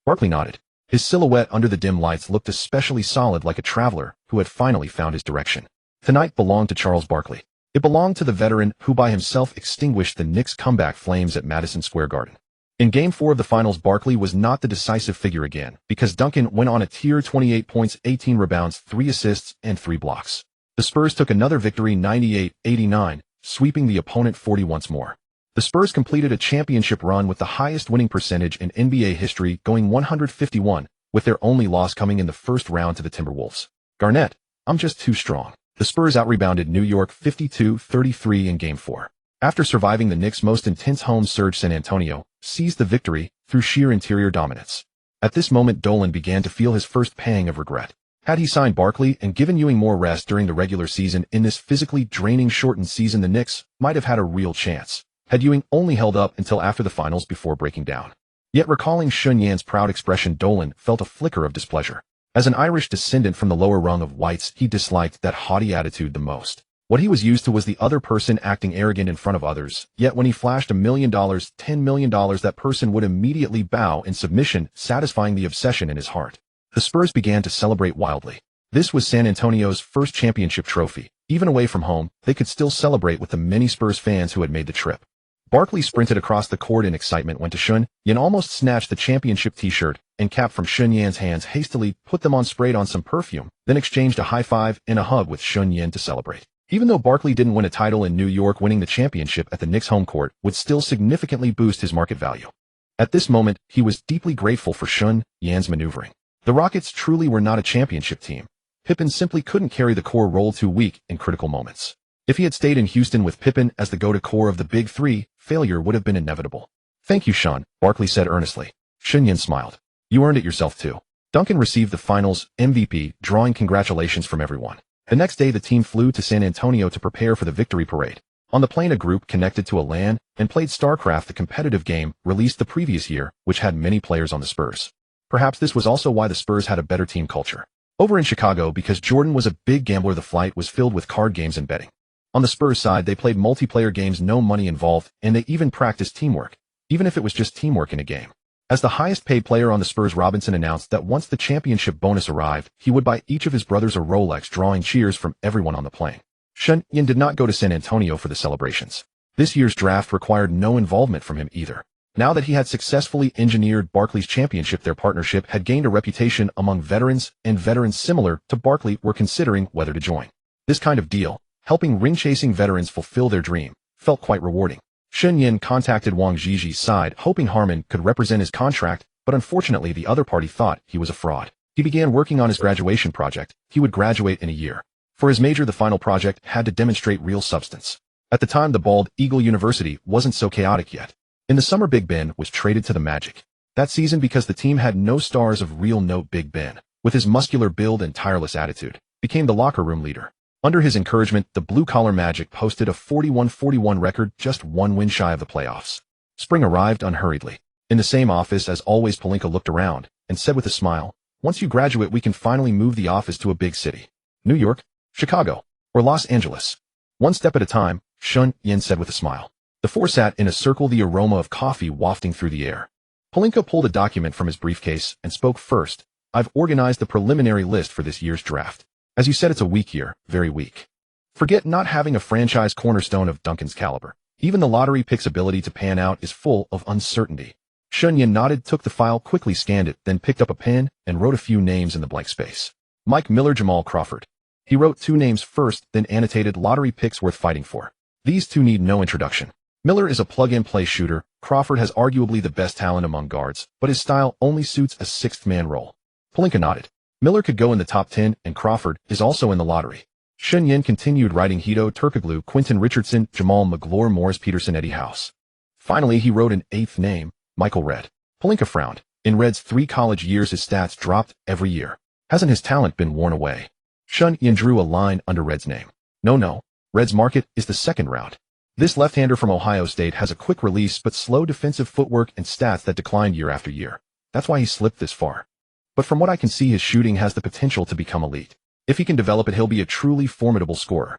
Barkley nodded. His silhouette under the dim lights looked especially solid, like a traveler who had finally found his direction. Tonight belonged to Charles Barkley. It belonged to the veteran who by himself extinguished the Knicks' comeback flames at Madison Square Garden. In Game 4 of the finals, Barkley was not the decisive figure again, because Duncan went on a tier 28 points, 18 rebounds, 3 assists, and 3 blocks. The Spurs took another victory, 98-89, sweeping the opponent 40 once more. The Spurs completed a championship run with the highest winning percentage in NBA history, going 151, with their only loss coming in the first round to the Timberwolves. Garnett, "I'm just too strong." The Spurs out-rebounded New York 52-33 in Game 4. After surviving the Knicks' most intense home surge, San Antonio seized the victory through sheer interior dominance. At this moment, Dolan began to feel his first pang of regret. Had he signed Barkley and given Ewing more rest during the regular season, in this physically draining shortened season, the Knicks might have had a real chance. had Ewing only held up until after the finals before breaking down. Yet recalling Shen Yan's proud expression, Dolan felt a flicker of displeasure. As an Irish descendant from the lower rung of whites, he disliked that haughty attitude the most. What he was used to was the other person acting arrogant in front of others, yet when he flashed $1 million, $10 million, that person would immediately bow in submission, satisfying the obsession in his heart. The Spurs began to celebrate wildly. This was San Antonio's first championship trophy. Even away from home, they could still celebrate with the many Spurs fans who had made the trip. Barkley sprinted across the court in excitement when Shen Yan almost snatched the championship t-shirt and cap from Shen Yan's hands, hastily put them on, sprayed on some perfume, then exchanged a high five and a hug with Shen Yan to celebrate. Even though Barkley didn't win a title in New York, winning the championship at the Knicks' home court would still significantly boost his market value. At this moment, he was deeply grateful for Shen Yan's maneuvering. The Rockets truly were not a championship team. Pippen simply couldn't carry the core role, too weak in critical moments. If he had stayed in Houston with Pippen as the go-to core of the Big Three, failure would have been inevitable. "Thank you, Sean," Barkley said earnestly. Shen Yan smiled. "You earned it yourself, too." Duncan received the finals MVP, drawing congratulations from everyone. The next day, the team flew to San Antonio to prepare for the victory parade. On the plane, a group connected to a LAN and played StarCraft, the competitive game released the previous year, which had many players on the Spurs. Perhaps this was also why the Spurs had a better team culture. Over in Chicago, because Jordan was a big gambler, the flight was filled with card games and betting. On the Spurs side, they played multiplayer games, no money involved, and they even practiced teamwork, even if it was just teamwork in a game. As the highest-paid player on the Spurs, Robinson announced that once the championship bonus arrived, he would buy each of his brothers a Rolex, drawing cheers from everyone on the plane. Shen Yan did not go to San Antonio for the celebrations. This year's draft required no involvement from him either. Now that he had successfully engineered Barkley's championship, their partnership had gained a reputation among veterans, and veterans similar to Barkley were considering whether to join. This kind of deal, helping ring-chasing veterans fulfill their dream, felt quite rewarding. Shen Yan contacted Wang Ziji's side, hoping Harmon could represent his contract, but unfortunately the other party thought he was a fraud. He began working on his graduation project. He would graduate in a year. For his major, the final project had to demonstrate real substance. At the time, the Bald Eagle University wasn't so chaotic yet. In the summer, Big Ben was traded to the Magic. That season, because the team had no stars of real note, Big Ben, with his muscular build and tireless attitude, became the locker room leader. Under his encouragement, the blue-collar Magic posted a 41-41 record, just one win shy of the playoffs. Spring arrived unhurriedly. In the same office as always, Pelinka looked around and said with a smile, "Once you graduate, we can finally move the office to a big city. New York, Chicago, or Los Angeles. One step at a time," Shen Yan said with a smile. The four sat in a circle, the aroma of coffee wafting through the air. Pelinka pulled a document from his briefcase and spoke first. "I've organized the preliminary list for this year's draft. As you said, it's a weak year, very weak. Forget not having a franchise cornerstone of Duncan's caliber. Even the lottery pick's ability to pan out is full of uncertainty." Shen Yan nodded, took the file, quickly scanned it, then picked up a pen and wrote a few names in the blank space. Mike Miller, Jamal Crawford. He wrote two names first, then annotated lottery picks worth fighting for. These two need no introduction. Miller is a plug-and-play shooter. Crawford has arguably the best talent among guards, but his style only suits a sixth-man role. Pelinka nodded. Miller could go in the top 10, and Crawford is also in the lottery. Shen Yan continued writing Hito Turkoglu, Quentin Richardson, Jamal McGlure, Morris Peterson, Eddie House. Finally, he wrote an eighth name, Michael Redd. Pelinka frowned. In Redd's 3 college years, his stats dropped every year. Hasn't his talent been worn away? Shen Yan drew a line under Redd's name. No. Redd's market is the second round. This left-hander from Ohio State has a quick release but slow defensive footwork and stats that declined year after year. That's why he slipped this far. But from what I can see, his shooting has the potential to become elite. If he can develop it, he'll be a truly formidable scorer.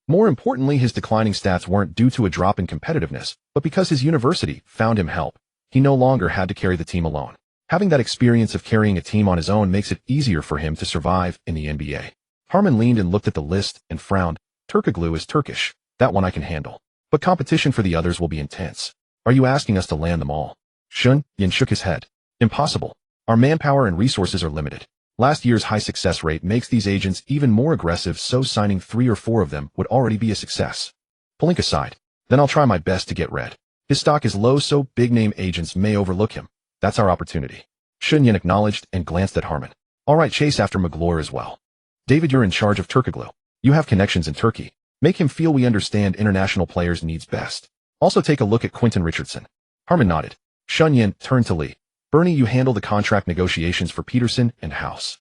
More importantly, his declining stats weren't due to a drop in competitiveness, but because his university found him help. He no longer had to carry the team alone. Having that experience of carrying a team on his own makes it easier for him to survive in the NBA. Harmon leaned and looked at the list and frowned. Turkoglu is Turkish. That one I can handle. But competition for the others will be intense. Are you asking us to land them all? Shen Yan shook his head. Impossible. Our manpower and resources are limited. Last year's high success rate makes these agents even more aggressive, so signing 3 or 4 of them would already be a success. Pelinka sighed. Then I'll try my best to get Redd. His stock is low, so big-name agents may overlook him. That's our opportunity. Shen Yan acknowledged and glanced at Harmon. All right, chase after McGlure as well. David, you're in charge of Turkoglu. You have connections in Turkey. Make him feel we understand international players' needs best. Also take a look at Quentin Richardson. Harmon nodded. Shen Yan turned to Lee. Bernie, you handle the contract negotiations for Peterson and House.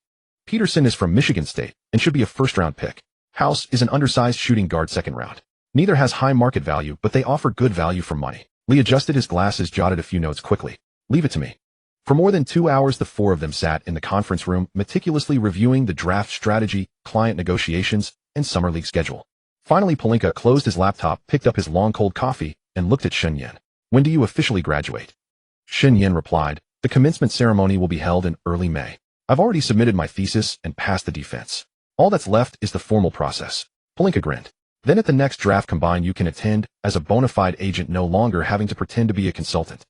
Peterson is from Michigan State and should be a first-round pick. House is an undersized shooting guard, second round. Neither has high market value, but they offer good value for money. Lee adjusted his glasses, jotted a few notes quickly. Leave it to me. For more than 2 hours, the four of them sat in the conference room, meticulously reviewing the draft strategy, client negotiations, and summer league schedule. Finally, Pelinka closed his laptop, picked up his long cold coffee, and looked at Shen Yan. When do you officially graduate? Shen Yan replied, the commencement ceremony will be held in early May. I've already submitted my thesis and passed the defense. All that's left is the formal process. Pelinka grinned. Then at the next draft combine you can attend as a bona fide agent, no longer having to pretend to be a consultant.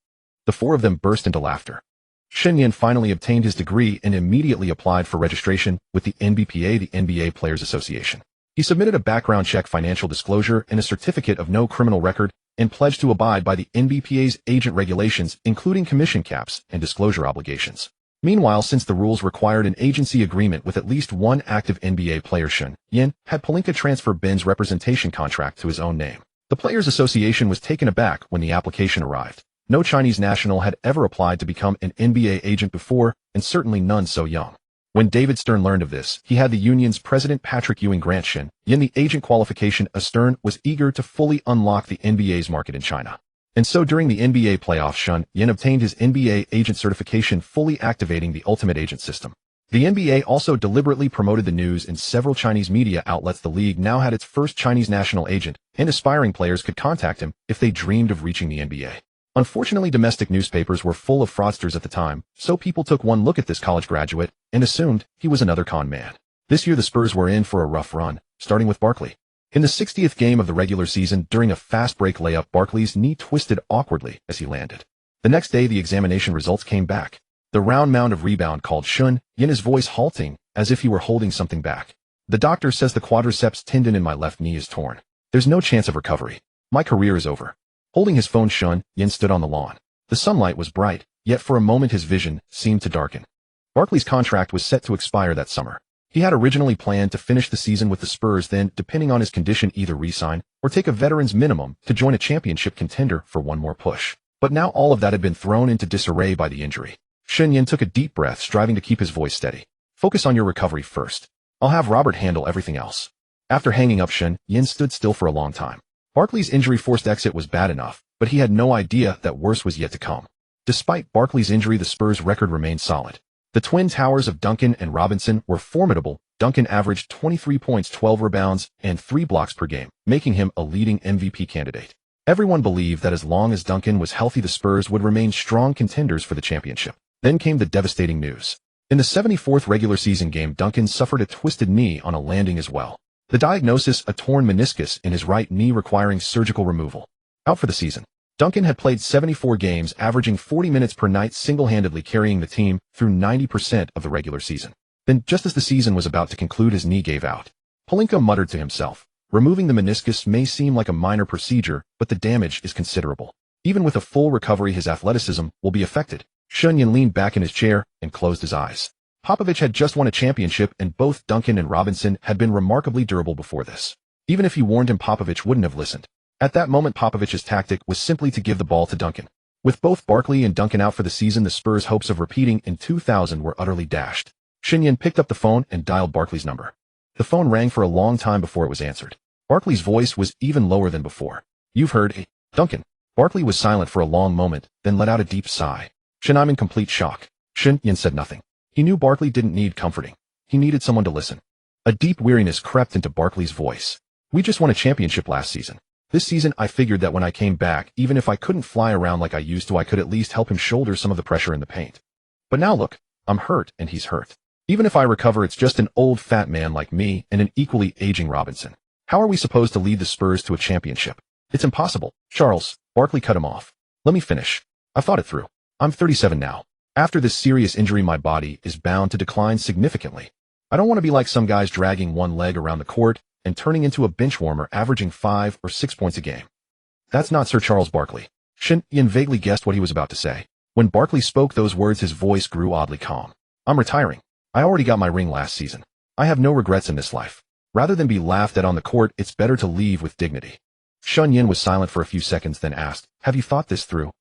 The four of them burst into laughter. Shen Yan finally obtained his degree and immediately applied for registration with the NBPA, the NBA Players Association. He submitted a background check, financial disclosure, and a certificate of no criminal record, and pledged to abide by the NBPA's agent regulations, including commission caps and disclosure obligations. Meanwhile, since the rules required an agency agreement with at least one active NBA player, Shen Yan had Pelinka transfer Ben's representation contract to his own name. The Players Association was taken aback when the application arrived. No Chinese national had ever applied to become an NBA agent before, and certainly none so young. When David Stern learned of this, he had the union's president Patrick Ewing grant Shen Yan the agent qualification, as Stern was eager to fully unlock the NBA's market in China. And so during the NBA playoffs, Shen Yan obtained his NBA agent certification, fully activating the ultimate agent system. The NBA also deliberately promoted the news in several Chinese media outlets. The league now had its first Chinese national agent, and aspiring players could contact him if they dreamed of reaching the NBA. Unfortunately, domestic newspapers were full of fraudsters at the time, so people took one look at this college graduate and assumed he was another con man. This year the Spurs were in for a rough run, starting with Barkley. In the 60th game of the regular season, during a fast break layup, Barkley's knee twisted awkwardly as he landed. The next day the examination results came back. The round mound of rebound called Shen Yan, his voice halting as if he were holding something back. The doctor says the quadriceps tendon in my left knee is torn. There's no chance of recovery. My career is over. Holding his phone, Shen Yan stood on the lawn. The sunlight was bright, yet for a moment his vision seemed to darken. Barkley's contract was set to expire that summer. He had originally planned to finish the season with the Spurs, then, depending on his condition, either re-sign or take a veteran's minimum to join a championship contender for one more push. But now all of that had been thrown into disarray by the injury. Shen Yan took a deep breath, striving to keep his voice steady. Focus on your recovery first. I'll have Robert handle everything else. After hanging up, Shen Yan stood still for a long time. Barkley's injury-forced exit was bad enough, but he had no idea that worse was yet to come. Despite Barkley's injury, the Spurs' record remained solid. The twin towers of Duncan and Robinson were formidable. Duncan averaged 23 points, 12 rebounds, and 3 blocks per game, making him a leading MVP candidate. Everyone believed that as long as Duncan was healthy, the Spurs would remain strong contenders for the championship. Then came the devastating news. In the 74th regular season game, Duncan suffered a twisted knee on a landing as well. The diagnosis, a torn meniscus in his right knee requiring surgical removal. Out for the season. Duncan had played 74 games, averaging 40 minutes per night, single-handedly carrying the team through 90% of the regular season. Then, just as the season was about to conclude, his knee gave out. Pelinka muttered to himself. Removing the meniscus may seem like a minor procedure, but the damage is considerable. Even with a full recovery, his athleticism will be affected. Shen Yan leaned back in his chair and closed his eyes. Popovich had just won a championship, and both Duncan and Robinson had been remarkably durable before this. Even if he warned him, Popovich wouldn't have listened. At that moment, Popovich's tactic was simply to give the ball to Duncan. With both Barkley and Duncan out for the season, the Spurs' hopes of repeating in 2000 were utterly dashed. Shen Yan picked up the phone and dialed Barkley's number. The phone rang for a long time before it was answered. Barkley's voice was even lower than before. You've heard, Duncan. Barkley was silent for a long moment, then let out a deep sigh. Shen, I'm in complete shock. Shen Yan said nothing. He knew Barkley didn't need comforting. He needed someone to listen. A deep weariness crept into Barkley's voice. We just won a championship last season. This season, I figured that when I came back, even if I couldn't fly around like I used to, I could at least help him shoulder some of the pressure in the paint. But now look, I'm hurt and he's hurt. Even if I recover, it's just an old fat man like me and an equally aging Robinson. How are we supposed to lead the Spurs to a championship? It's impossible. Charles, Barkley cut him off. Let me finish. I thought it through. I'm 37 now. After this serious injury, my body is bound to decline significantly. I don't want to be like some guys dragging one leg around the court and turning into a bench warmer averaging 5 or 6 points a game. That's not Sir Charles Barkley. Shen Yan vaguely guessed what he was about to say. When Barkley spoke those words, his voice grew oddly calm. I'm retiring. I already got my ring last season. I have no regrets in this life. Rather than be laughed at on the court, it's better to leave with dignity. Shen Yan was silent for a few seconds, then asked, have you thought this through?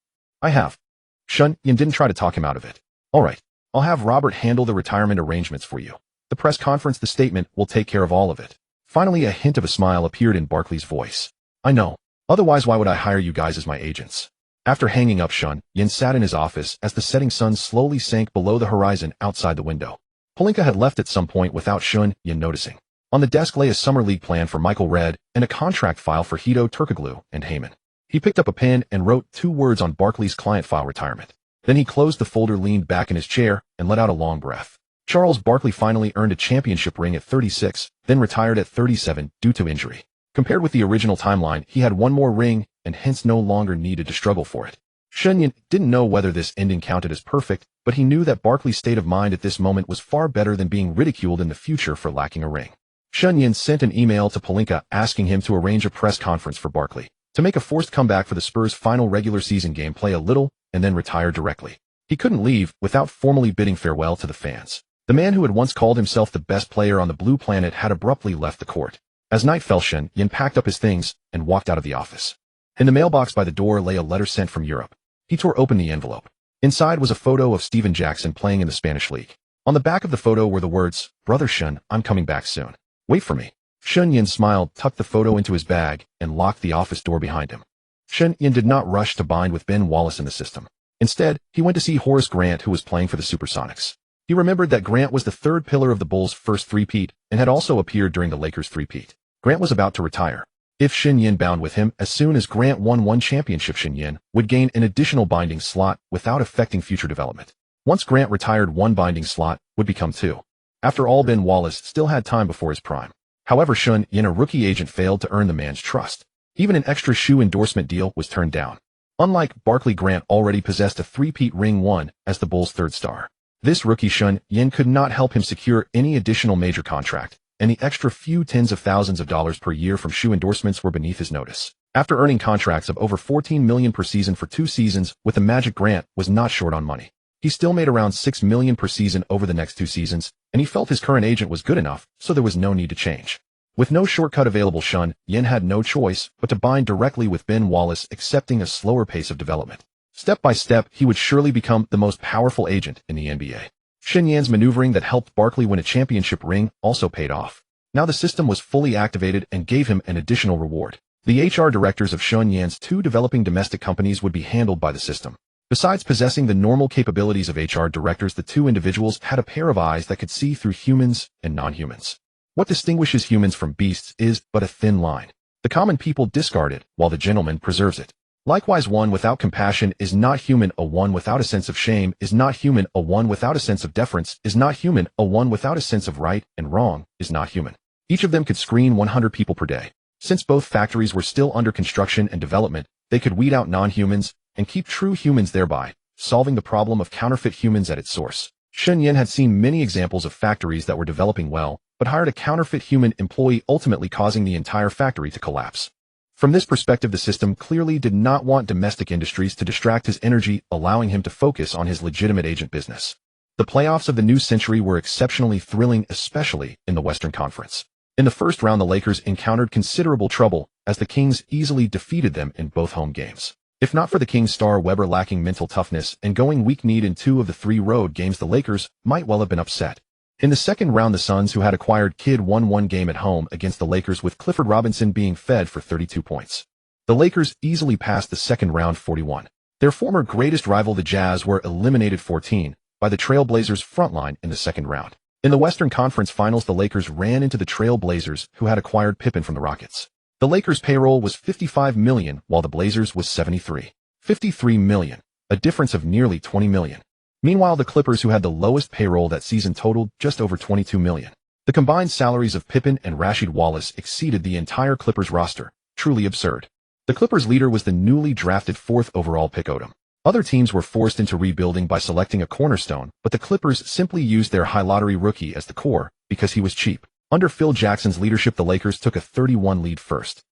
I have. Shen Yan didn't try to talk him out of it. All right. I'll have Robert handle the retirement arrangements for you. The press conference, the statement, will take care of all of it. Finally, a hint of a smile appeared in Barkley's voice. I know. Otherwise, why would I hire you guys as my agents? After hanging up, Shen Yan sat in his office as the setting sun slowly sank below the horizon outside the window. Polinka had left at some point without Shen Yan noticing. On the desk lay a summer league plan for Michael Red and a contract file for Hito Turkoglu and Heyman. He picked up a pen and wrote 2 words on Barkley's client file retirement. Then he closed the folder, leaned back in his chair, and let out a long breath. Charles Barkley finally earned a championship ring at 36, then retired at 37 due to injury. Compared with the original timeline, he had 1 more ring and hence no longer needed to struggle for it. Shen Yan didn't know whether this ending counted as perfect, but he knew that Barkley's state of mind at this moment was far better than being ridiculed in the future for lacking a ring. Shen Yan sent an email to Polinka asking him to arrange a press conference for Barkley to make a forced comeback for the Spurs' final regular season game, play a little, and then retire directly. He couldn't leave without formally bidding farewell to the fans. The man who had once called himself the best player on the blue planet had abruptly left the court. As night fell, Shen Yan packed up his things and walked out of the office. In the mailbox by the door lay a letter sent from Europe. He tore open the envelope. Inside was a photo of Steven Jackson playing in the Spanish League. On the back of the photo were the words, "Brother Shen, I'm coming back soon. Wait for me." Shen Yan smiled, tucked the photo into his bag, and locked the office door behind him. Shen Yan did not rush to bind with Ben Wallace in the system. Instead, he went to see Horace Grant, who was playing for the Supersonics. He remembered that Grant was the 3rd pillar of the Bulls' first three-peat and had also appeared during the Lakers' three-peat. Grant was about to retire. If Shen Yan bound with him, as soon as Grant won 1 championship, Shen Yan would gain an additional binding slot without affecting future development. Once Grant retired, 1 binding slot would become 2. After all, Ben Wallace still had time before his prime. However, Shen Yan, a rookie agent, failed to earn the man's trust. Even an extra shoe endorsement deal was turned down. Unlike Barkley, Grant already possessed a three-peat ring, won as the Bulls' 3rd star. This rookie Shen Yan could not help him secure any additional major contract, and the extra few tens of thousands of dollars per year from shoe endorsements were beneath his notice. After earning contracts of over $14 million per season for 2 seasons with the Magic, Grant was not short on money. He still made around $6 million per season over the next 2 seasons, and he felt his current agent was good enough, so there was no need to change. With no shortcut available, Shen Yan had no choice but to bind directly with Ben Wallace, accepting a slower pace of development. Step by step, he would surely become the most powerful agent in the NBA. Shen Yan's maneuvering that helped Barkley win a championship ring also paid off. Now the system was fully activated and gave him an additional reward. The HR directors of Shen Yan's 2 developing domestic companies would be handled by the system. Besides possessing the normal capabilities of HR directors, the 2 individuals had a pair of eyes that could see through humans and non-humans. What distinguishes humans from beasts is but a thin line. The common people discard it, while the gentleman preserves it. Likewise, one without compassion is not human, a one without a sense of shame is not human, a one without a sense of deference is not human, a one without a sense of right and wrong is not human. Each of them could screen 100 people per day. Since both factories were still under construction and development, they could weed out non-humans and keep true humans, thereby solving the problem of counterfeit humans at its source. Shen Yan had seen many examples of factories that were developing well, but hired a counterfeit human employee, ultimately causing the entire factory to collapse. From this perspective, the system clearly did not want domestic industries to distract his energy, allowing him to focus on his legitimate agent business. The playoffs of the new century were exceptionally thrilling, especially in the Western Conference. In the first round, the Lakers encountered considerable trouble, as the Kings easily defeated them in both home games. If not for the Kings star Weber lacking mental toughness and going weak-kneed in 2 of the 3 road games, the Lakers might well have been upset. In the second round, the Suns, who had acquired Kidd, won 1 game at home against the Lakers, with Clifford Robinson being fed for 32 points. The Lakers easily passed the second round 41. Their former greatest rival, the Jazz, were eliminated 14 by the Trail Blazers frontline in the second round. In the Western Conference Finals, the Lakers ran into the Trail Blazers, who had acquired Pippen from the Rockets. The Lakers' payroll was $55 million, while the Blazers was $53 million, a difference of nearly $20 million. Meanwhile, the Clippers, who had the lowest payroll that season, totaled just over $22 million. The combined salaries of Pippen and Rasheed Wallace exceeded the entire Clippers roster, truly absurd. The Clippers' leader was the newly drafted 4th overall pick Odom. Other teams were forced into rebuilding by selecting a cornerstone, but the Clippers simply used their high lottery rookie as the core because he was cheap. Under Phil Jackson's leadership, the Lakers took a 31 lead first.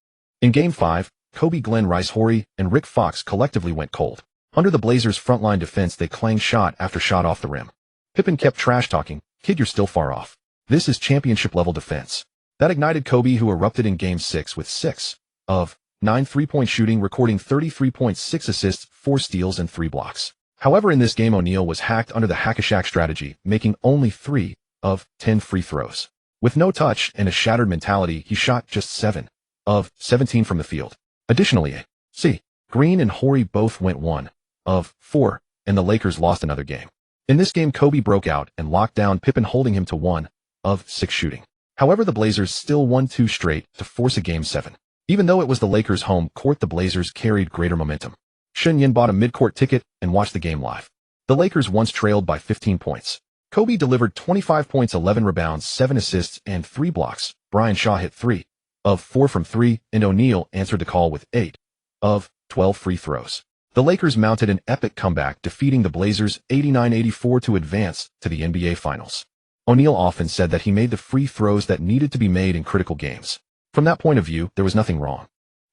In Game 5, Kobe, Glenn Rice-Horry, and Rick Fox collectively went cold. Under the Blazers' frontline defense, they clanged shot after shot off the rim. Pippen kept trash-talking, "Kid, you're still far off. This is championship-level defense." That ignited Kobe, who erupted in Game 6 with 6 of 9 three-point shooting, recording 33.6 assists, 4 steals, and 3 blocks. However, in this game, O'Neal was hacked under the hack-a-shack strategy, making only 3 of 10 free throws. With no touch and a shattered mentality, he shot just 7 of 17 from the field. Additionally, C. Green and Horry both went 1 of 4, and the Lakers lost another game. In this game, Kobe broke out and locked down Pippen, holding him to 1 of 6 shooting. However, the Blazers still won 2 straight to force a Game 7. Even though it was the Lakers' home court, the Blazers carried greater momentum. Shen Yan bought a mid-court ticket and watched the game live. The Lakers once trailed by 15 points. Kobe delivered 25 points, 11 rebounds, 7 assists, and 3 blocks. Brian Shaw hit 3 of 4 from 3, and O'Neal answered the call with 8 of 12 free throws. The Lakers mounted an epic comeback, defeating the Blazers 89-84 to advance to the NBA Finals. O'Neal often said that he made the free throws that needed to be made in critical games. From that point of view, there was nothing wrong.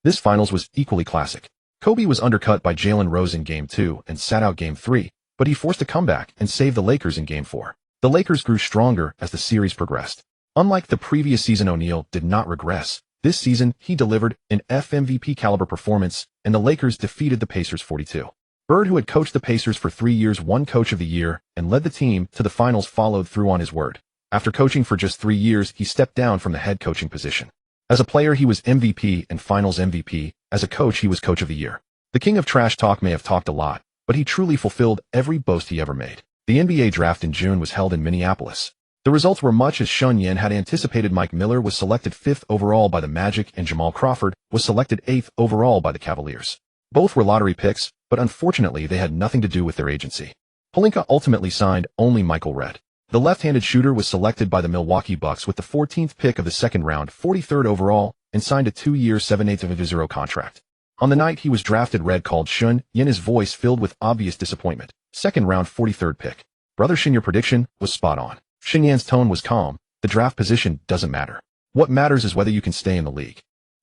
This Finals was equally classic. Kobe was undercut by Jalen Rose in Game 2 and sat out Game 3, but he forced a comeback and saved the Lakers in Game 4. The Lakers grew stronger as the series progressed. Unlike the previous season, O'Neal did not regress. This season, he delivered an FMVP caliber performance, and the Lakers defeated the Pacers 42. Bird, who had coached the Pacers for 3 years, won Coach of the Year and led the team to the finals, followed through on his word. After coaching for just 3 years, he stepped down from the head coaching position. As a player, he was MVP and Finals MVP. As a coach, he was Coach of the Year. The king of trash talk may have talked a lot, but he truly fulfilled every boast he ever made. The NBA draft in June was held in Minneapolis. The results were much as Shen Yan had anticipated. Mike Miller was selected 5th overall by the Magic, and Jamal Crawford was selected 8th overall by the Cavaliers. Both were lottery picks, but unfortunately they had nothing to do with their agency. Pelinka ultimately signed only Michael Redd. The left-handed shooter was selected by the Milwaukee Bucks with the 14th pick of the second round, 43rd overall, and signed a 2-year $7.8 contract. On the night he was drafted, Redd called Shen Yan, his voice filled with obvious disappointment. Second round, 43rd pick. Brother Shen, your prediction was spot on. Shen Yan's tone was calm. The draft position doesn't matter. What matters is whether you can stay in the league.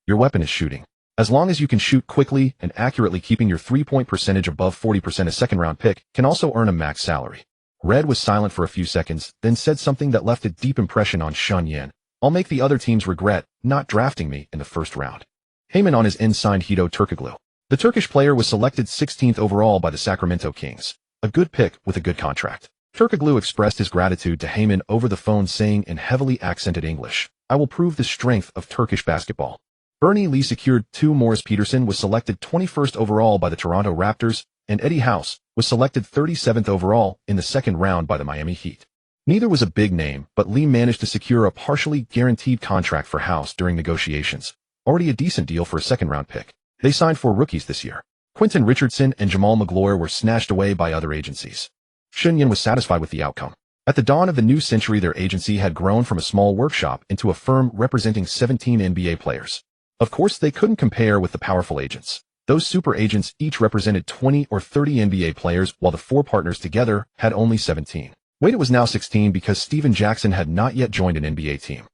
Your weapon is shooting. As long as you can shoot quickly and accurately, keeping your three-point percentage above 40%, a second-round pick can also earn a max salary. Redd was silent for a few seconds, then said something that left a deep impression on Shen Yan. I'll make the other teams regret not drafting me in the first round. Heyman on his end signed Hedo Turkoglu. The Turkish player was selected 16th overall by the Sacramento Kings. A good pick with a good contract. Turkoglu expressed his gratitude to Heyman over the phone, saying in heavily accented English, "I will prove the strength of Turkish basketball." Bernie Lee secured 2. Morris Peterson was selected 21st overall by the Toronto Raptors, and Eddie House was selected 37th overall in the second round by the Miami Heat. Neither was a big name, but Lee managed to secure a partially guaranteed contract for House during negotiations, already a decent deal for a second-round pick. They signed 4 rookies this year. Quentin Richardson and Jamal Magloire were snatched away by other agencies. Shen Yan was satisfied with the outcome. At the dawn of the new century, their agency had grown from a small workshop into a firm representing 17 NBA players. Of course, they couldn't compare with the powerful agents. Those super agents each represented 20 or 30 NBA players, while the 4 partners together had only 17. Wait, it was now 16 because Steven Jackson had not yet joined an NBA team.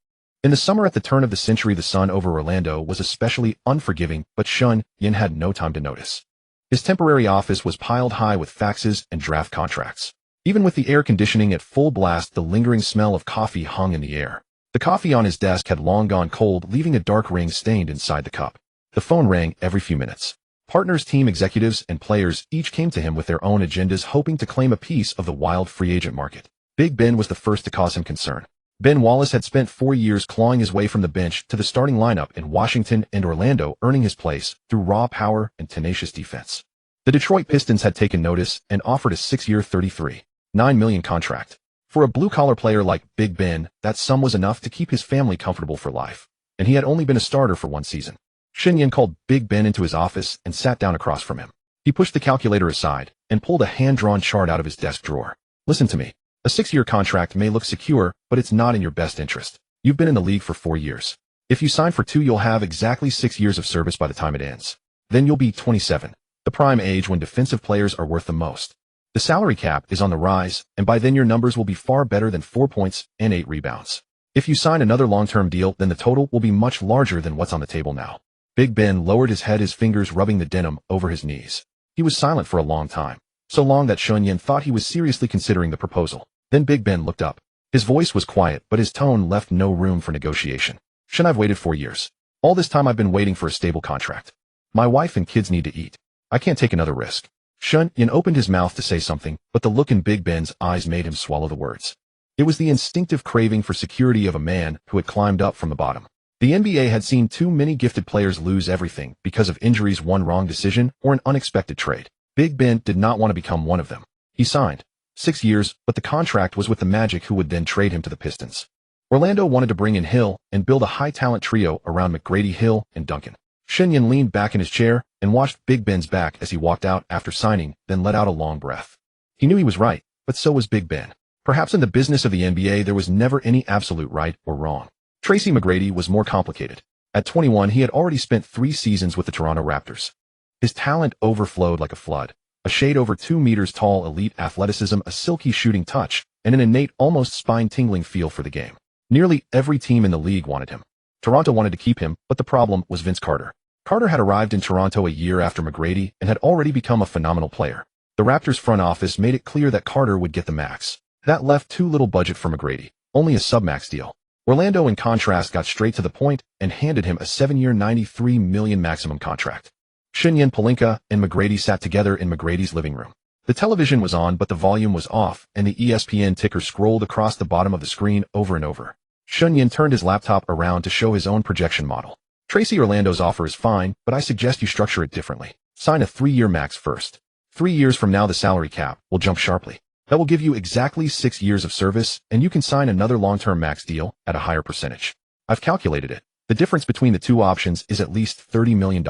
In the summer at the turn of the century, the sun over Orlando was especially unforgiving, but Shen Yan had no time to notice. His temporary office was piled high with faxes and draft contracts. Even with the air conditioning at full blast, the lingering smell of coffee hung in the air. The coffee on his desk had long gone cold, leaving a dark ring stained inside the cup. The phone rang every few minutes. Partners, team executives, and players each came to him with their own agendas, hoping to claim a piece of the wild free agent market. Big Ben was the first to cause him concern. Ben Wallace had spent 4 years clawing his way from the bench to the starting lineup in Washington and Orlando, earning his place through raw power and tenacious defense. The Detroit Pistons had taken notice and offered a 6-year $33.9 million contract. For a blue-collar player like Big Ben, that sum was enough to keep his family comfortable for life, and he had only been a starter for 1 season. Shen Yan called Big Ben into his office and sat down across from him. He pushed the calculator aside and pulled a hand-drawn chart out of his desk drawer. "Listen to me. A 6-year contract may look secure, but it's not in your best interest. You've been in the league for 4 years. If you sign for 2, you'll have exactly 6 years of service by the time it ends. Then you'll be 27, the prime age when defensive players are worth the most. The salary cap is on the rise, and by then your numbers will be far better than 4 points and 8 rebounds. If you sign another long-term deal, then the total will be much larger than what's on the table now." Big Ben lowered his head, his fingers rubbing the denim over his knees. He was silent for a long time, so long that Shen Yan thought he was seriously considering the proposal. Then Big Ben looked up. His voice was quiet, but his tone left no room for negotiation. "Shen, I've waited 4 years. All this time I've been waiting for a stable contract. My wife and kids need to eat. I can't take another risk." Shen Yan opened his mouth to say something, but the look in Big Ben's eyes made him swallow the words. It was the instinctive craving for security of a man who had climbed up from the bottom. The NBA had seen too many gifted players lose everything because of injuries, one wrong decision, or an unexpected trade. Big Ben did not want to become one of them. He signed 6 years, but the contract was with the Magic, who would then trade him to the Pistons. Orlando wanted to bring in Hill and build a high-talent trio around McGrady, Hill, and Duncan. Shen Yan leaned back in his chair and watched Big Ben's back as he walked out after signing, then let out a long breath. He knew he was right, but so was Big Ben. Perhaps in the business of the NBA there was never any absolute right or wrong. Tracy McGrady was more complicated. At 21, he had already spent 3 seasons with the Toronto Raptors. His talent overflowed like a flood. A shade over 2 meters tall, elite athleticism, a silky shooting touch, and an innate, almost spine-tingling feel for the game. Nearly every team in the league wanted him. Toronto wanted to keep him, but the problem was Vince Carter. Carter had arrived in Toronto a year after McGrady and had already become a phenomenal player. The Raptors front office made it clear that Carter would get the max. That left too little budget for McGrady, only a sub-max deal. Orlando, in contrast, got straight to the point and handed him a 7-year $93 million maximum contract. Shen Yan, Pelinka, and McGrady sat together in McGrady's living room. The television was on, but the volume was off, and the ESPN ticker scrolled across the bottom of the screen over and over. Shen Yan turned his laptop around to show his own projection model. Tracy, Orlando's offer is fine, but I suggest you structure it differently. Sign a 3-year max first. 3 years from now the salary cap will jump sharply. That will give you exactly 6 years of service, and you can sign another long-term max deal at a higher percentage. I've calculated it. The difference between the two options is at least $30 million.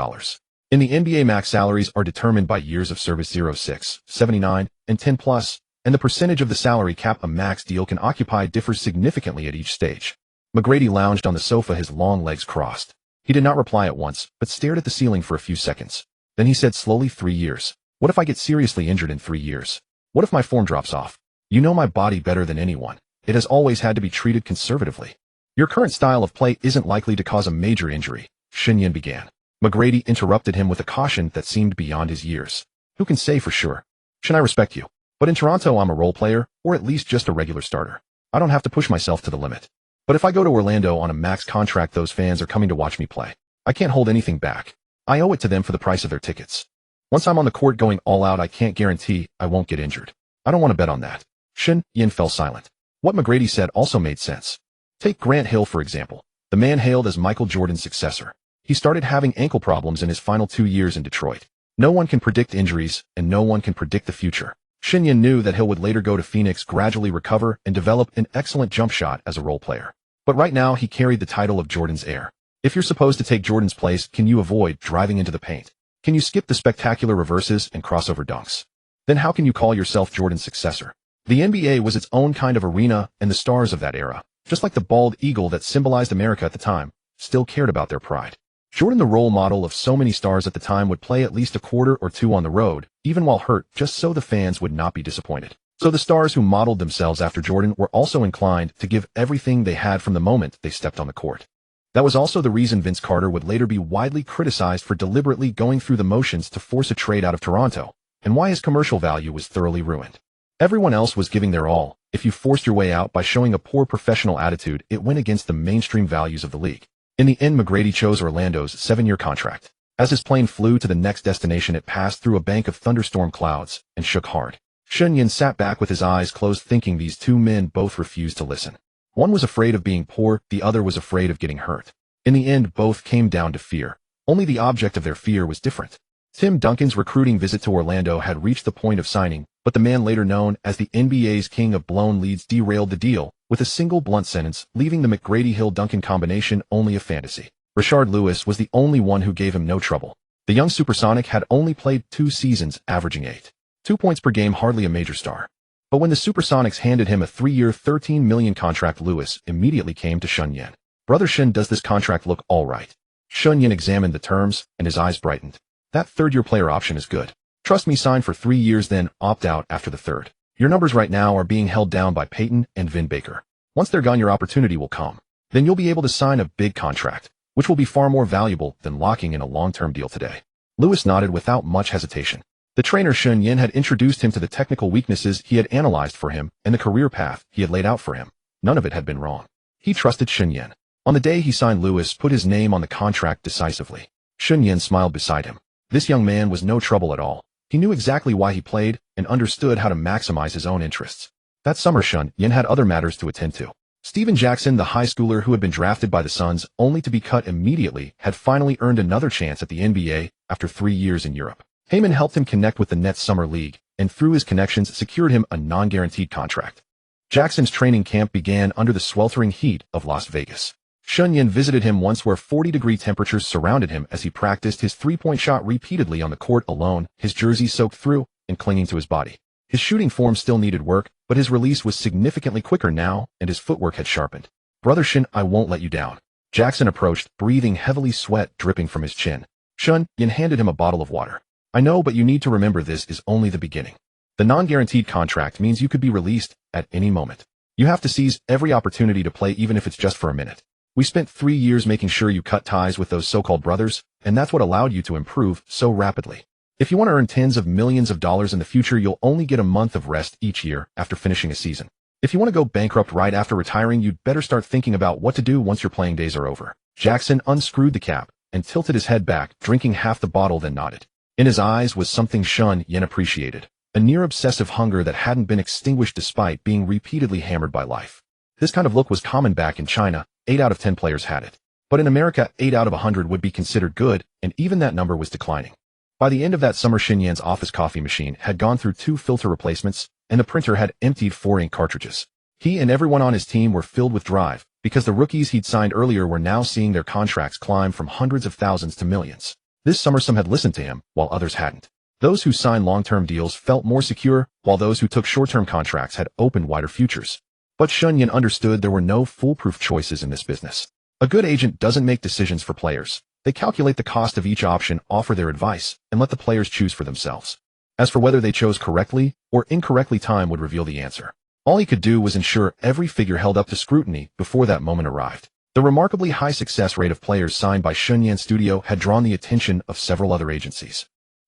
In the NBA, max salaries are determined by years of service 0, 6, 79, and 10 plus, and the percentage of the salary cap a max deal can occupy differs significantly at each stage. McGrady lounged on the sofa, his long legs crossed. He did not reply at once, but stared at the ceiling for a few seconds. Then he said slowly, 3 years. What if I get seriously injured in 3 years? What if my form drops off? You know my body better than anyone. It has always had to be treated conservatively. Your current style of play isn't likely to cause a major injury, Shen Yan began. McGrady interrupted him with a caution that seemed beyond his years. Who can say for sure? Shen, I respect you. But in Toronto I'm a role player, or at least just a regular starter. I don't have to push myself to the limit. But if I go to Orlando on a max contract, those fans are coming to watch me play. I can't hold anything back. I owe it to them for the price of their tickets. Once I'm on the court going all out, I can't guarantee I won't get injured. I don't want to bet on that. Shen Yan fell silent. What McGrady said also made sense. Take Grant Hill, for example. The man hailed as Michael Jordan's successor. He started having ankle problems in his final 2 years in Detroit. No one can predict injuries, and no one can predict the future. Shen Yan knew that Hill would later go to Phoenix, gradually recover, and develop an excellent jump shot as a role player. But right now he carried the title of Jordan's heir. If you're supposed to take Jordan's place, can you avoid driving into the paint? Can you skip the spectacular reverses and crossover dunks? Then how can you call yourself Jordan's successor? The NBA was its own kind of arena, and the stars of that era, just like the bald eagle that symbolized America at the time, still cared about their pride. Jordan, the role model of so many stars at the time, would play at least a quarter or two on the road, even while hurt, just so the fans would not be disappointed. So the stars who modeled themselves after Jordan were also inclined to give everything they had from the moment they stepped on the court. That was also the reason Vince Carter would later be widely criticized for deliberately going through the motions to force a trade out of Toronto, and why his commercial value was thoroughly ruined. Everyone else was giving their all. If you forced your way out by showing a poor professional attitude, it went against the mainstream values of the league. In the end, McGrady chose Orlando's 7-year contract. As his plane flew to the next destination, it passed through a bank of thunderstorm clouds and shook hard. Shen Yan sat back with his eyes closed, thinking these two men both refused to listen. One was afraid of being poor, the other was afraid of getting hurt. In the end, both came down to fear. Only the object of their fear was different. Tim Duncan's recruiting visit to Orlando had reached the point of signing, but the man later known as the NBA's king of blown leads derailed the deal with a single blunt sentence, leaving the McGrady-Hill-Duncan combination only a fantasy. Rashard Lewis was the only one who gave him no trouble. The young Supersonic had only played 2 seasons, averaging 8.2 points per game, hardly a major star. But when the Supersonics handed him a 3-year, $13 million contract, Lewis immediately came to Shen Yan. Brother Shen, does this contract look all right? Shen Yan examined the terms, and his eyes brightened. That 3rd-year player option is good. Trust me, sign for 3 years, then opt out after the 3rd. Your numbers right now are being held down by Peyton and Vin Baker. Once they're gone, your opportunity will come. Then you'll be able to sign a big contract, which will be far more valuable than locking in a long-term deal today. Lewis nodded without much hesitation. The trainer Shen Yan had introduced him to the technical weaknesses he had analyzed for him and the career path he had laid out for him. None of it had been wrong. He trusted Shen Yan. On the day he signed, Lewis put his name on the contract decisively. Shen Yan smiled beside him. This young man was no trouble at all. He knew exactly why he played and understood how to maximize his own interests. That summer, Shen Yan had other matters to attend to. Steven Jackson, the high schooler who had been drafted by the Suns only to be cut immediately, had finally earned another chance at the NBA after 3 years in Europe. Heyman helped him connect with the Nets Summer League, and through his connections secured him a non-guaranteed contract. Jackson's training camp began under the sweltering heat of Las Vegas. Shen Yan visited him once where 40-degree temperatures surrounded him as he practiced his three-point shot repeatedly on the court alone, his jersey soaked through and clinging to his body. His shooting form still needed work, but his release was significantly quicker now, and his footwork had sharpened. "Brother Shen, I won't let you down." Jackson approached, breathing heavily, sweat dripping from his chin. Shen Yan handed him a bottle of water. "I know, but you need to remember this is only the beginning. The non-guaranteed contract means you could be released at any moment. You have to seize every opportunity to play even if it's just for a minute. We spent 3 years making sure you cut ties with those so-called brothers, and that's what allowed you to improve so rapidly. If you want to earn tens of millions of dollars in the future, you'll only get a month of rest each year after finishing a season. If you want to go bankrupt right after retiring, you'd better start thinking about what to do once your playing days are over." Jackson unscrewed the cap and tilted his head back, drinking half the bottle, then nodded. In his eyes was something Shen Yan appreciated, a near-obsessive hunger that hadn't been extinguished despite being repeatedly hammered by life. This kind of look was common back in China. 8 out of 10 players had it. But in America, 8 out of 100 would be considered good, and even that number was declining. By the end of that summer, Shen Yan's office coffee machine had gone through 2 filter replacements, and the printer had emptied 4 ink cartridges. He and everyone on his team were filled with drive, because the rookies he'd signed earlier were now seeing their contracts climb from hundreds of thousands to millions. This summer, some had listened to him, while others hadn't. Those who signed long-term deals felt more secure, while those who took short-term contracts had opened wider futures. But Shen Yan understood there were no foolproof choices in this business. A good agent doesn't make decisions for players. They calculate the cost of each option, offer their advice, and let the players choose for themselves. As for whether they chose correctly or incorrectly, time would reveal the answer. All he could do was ensure every figure held up to scrutiny before that moment arrived. The remarkably high success rate of players signed by Shen Yan's studio had drawn the attention of several other agencies.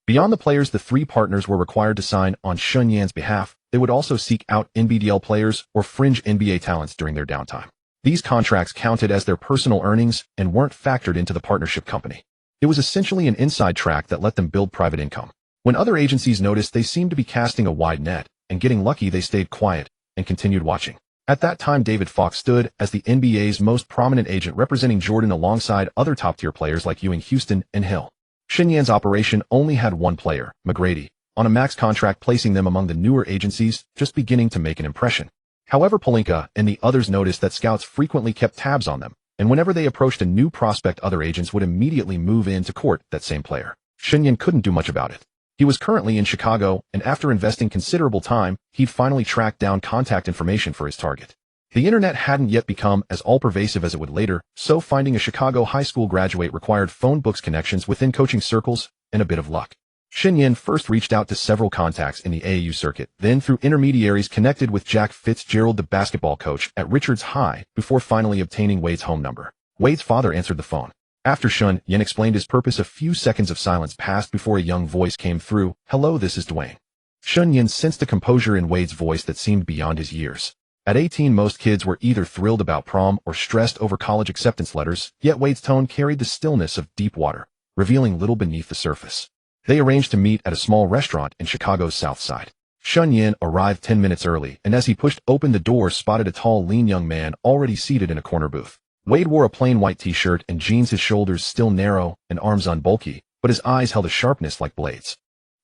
Beyond the players the 3 partners were required to sign on Shen Yan's behalf, they would also seek out NBDL players or fringe NBA talents during their downtime. These contracts counted as their personal earnings and weren't factored into the partnership company. It was essentially an inside track that let them build private income. When other agencies noticed they seemed to be casting a wide net and getting lucky, they stayed quiet and continued watching. At that time, David Fox stood as the NBA's most prominent agent, representing Jordan alongside other top-tier players like Ewing, Houston, and Hill. Shen Yan's operation only had one player, McGrady, on a max contract, placing them among the newer agencies just beginning to make an impression. However, Pelinka and the others noticed that scouts frequently kept tabs on them, and whenever they approached a new prospect, other agents would immediately move in to court that same player. Shen Yan couldn't do much about it. He was currently in Chicago, and after investing considerable time, he'd finally tracked down contact information for his target. The internet hadn't yet become as all-pervasive as it would later, so finding a Chicago high school graduate required phone books, connections within coaching circles, and a bit of luck. Shen Yan first reached out to several contacts in the AAU circuit, then through intermediaries connected with Jack Fitzgerald, the basketball coach at Richards High, before finally obtaining Wade's home number. Wade's father answered the phone. After Shen Yan explained his purpose, a few seconds of silence passed before a young voice came through. "Hello, this is Dwyane." Shen Yan sensed a composure in Wade's voice that seemed beyond his years. At 18, most kids were either thrilled about prom or stressed over college acceptance letters, yet Wade's tone carried the stillness of deep water, revealing little beneath the surface. They arranged to meet at a small restaurant in Chicago's South Side. Shen Yan arrived 10 minutes early, and as he pushed open the door, spotted a tall, lean young man already seated in a corner booth. Wade wore a plain white t-shirt and jeans, his shoulders still narrow and arms unbulky, but his eyes held a sharpness like blades.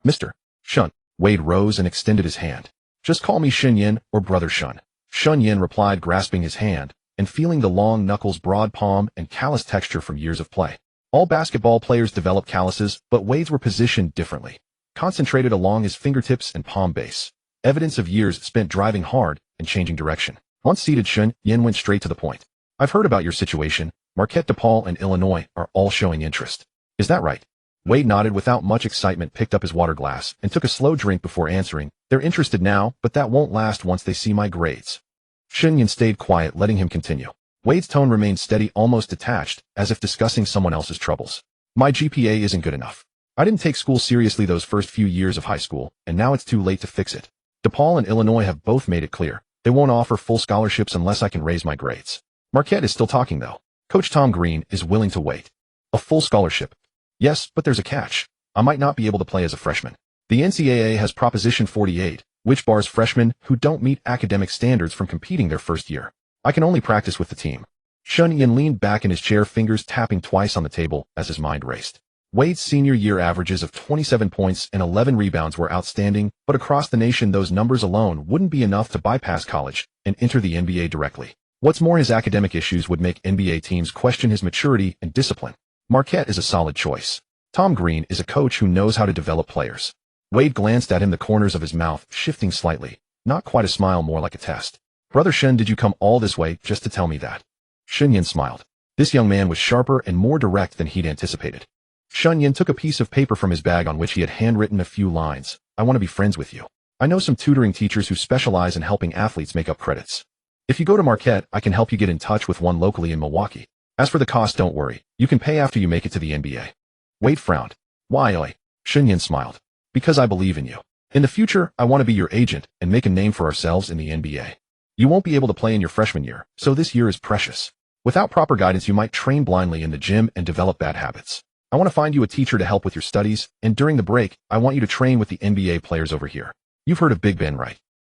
"Mr. Shen." Wade rose and extended his hand. "Just call me Shen Yan or Brother Shen." Shen Yan replied, grasping his hand and feeling the long knuckles, broad palm, and callous texture from years of play. All basketball players develop calluses, but Wade's were positioned differently, concentrated along his fingertips and palm base, evidence of years spent driving hard and changing direction. Once seated, Shen Yan went straight to the point. "I've heard about your situation. Marquette, DePaul, and Illinois are all showing interest. Is that right?" Wade nodded without much excitement, picked up his water glass, and took a slow drink before answering. "They're interested now, but that won't last once they see my grades." Shen Yan stayed quiet, letting him continue. Wade's tone remained steady, almost detached, as if discussing someone else's troubles. "My GPA isn't good enough. I didn't take school seriously those first few years of high school, and now it's too late to fix it. DePaul and Illinois have both made it clear they won't offer full scholarships unless I can raise my grades. Marquette is still talking, though. Coach Tom Green is willing to wait. A full scholarship? Yes, but there's a catch. I might not be able to play as a freshman. The NCAA has Proposition 48, which bars freshmen who don't meet academic standards from competing their first year. I can only practice with the team. Shen Yan leaned back in his chair, fingers tapping twice on the table as his mind raced. Wade's senior year averages of 27 points and 11 rebounds were outstanding, but across the nation those numbers alone wouldn't be enough to bypass college and enter the NBA directly. What's more, his academic issues would make NBA teams question his maturity and discipline. Marquette is a solid choice. Tom Green is a coach who knows how to develop players. Wade glanced at him, the corners of his mouth shifting slightly. Not quite a smile, more like a test. Brother Shen, did you come all this way just to tell me that? Shen Yan smiled. This young man was sharper and more direct than he'd anticipated. Shen Yan took a piece of paper from his bag on which he had handwritten a few lines. I want to be friends with you. I know some tutoring teachers who specialize in helping athletes make up credits. If you go to Marquette, I can help you get in touch with one locally in Milwaukee. As for the cost, don't worry. You can pay after you make it to the NBA. Wade frowned. Why? Shen Yan smiled. Because I believe in you. In the future, I want to be your agent and make a name for ourselves in the NBA. You won't be able to play in your freshman year, so this year is precious. Without proper guidance, you might train blindly in the gym and develop bad habits. I want to find you a teacher to help with your studies, and during the break, I want you to train with the NBA players over here. You've heard of Big Ben, right?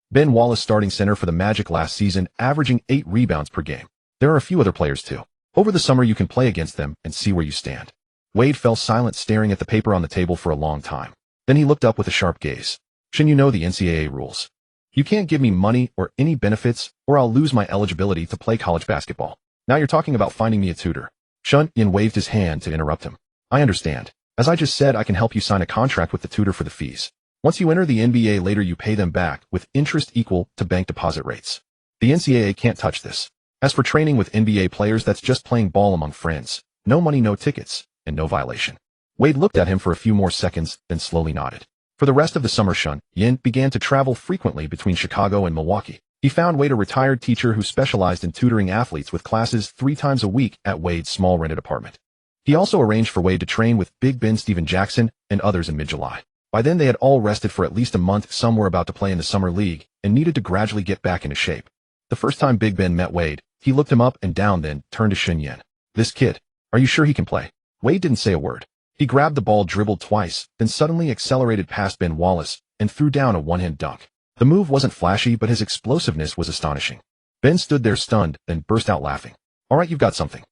Ben Wallace, starting center for the Magic last season, averaging 8 rebounds per game. There are a few other players too. Over the summer, you can play against them and see where you stand. Wade fell silent, staring at the paper on the table for a long time. Then he looked up with a sharp gaze. Shen, you know the NCAA rules. You can't give me money or any benefits, or I'll lose my eligibility to play college basketball. Now you're talking about finding me a tutor. Shen Yan waved his hand to interrupt him. I understand. As I just said, I can help you sign a contract with the tutor for the fees. Once you enter the NBA later, you pay them back with interest equal to bank deposit rates. The NCAA can't touch this. As for training with NBA players, that's just playing ball among friends. No money, no tickets, and no violation. Wade looked at him for a few more seconds, then slowly nodded. For the rest of the summer, Shen Yan began to travel frequently between Chicago and Milwaukee. He found Wade a retired teacher who specialized in tutoring athletes with classes 3 times a week at Wade's small rented apartment. He also arranged for Wade to train with Big Ben, Steven Jackson, and others in mid-July. By then, they had all rested for at least a month. Some were about to play in the summer league and needed to gradually get back into shape. The first time Big Ben met Wade, he looked him up and down, then turned to Shen Yan. This kid, are you sure he can play? Wade didn't say a word. He grabbed the ball, dribbled twice, then suddenly accelerated past Ben Wallace and threw down a one-hand dunk. The move wasn't flashy, but his explosiveness was astonishing. Ben stood there stunned, then burst out laughing. All right, you've got something.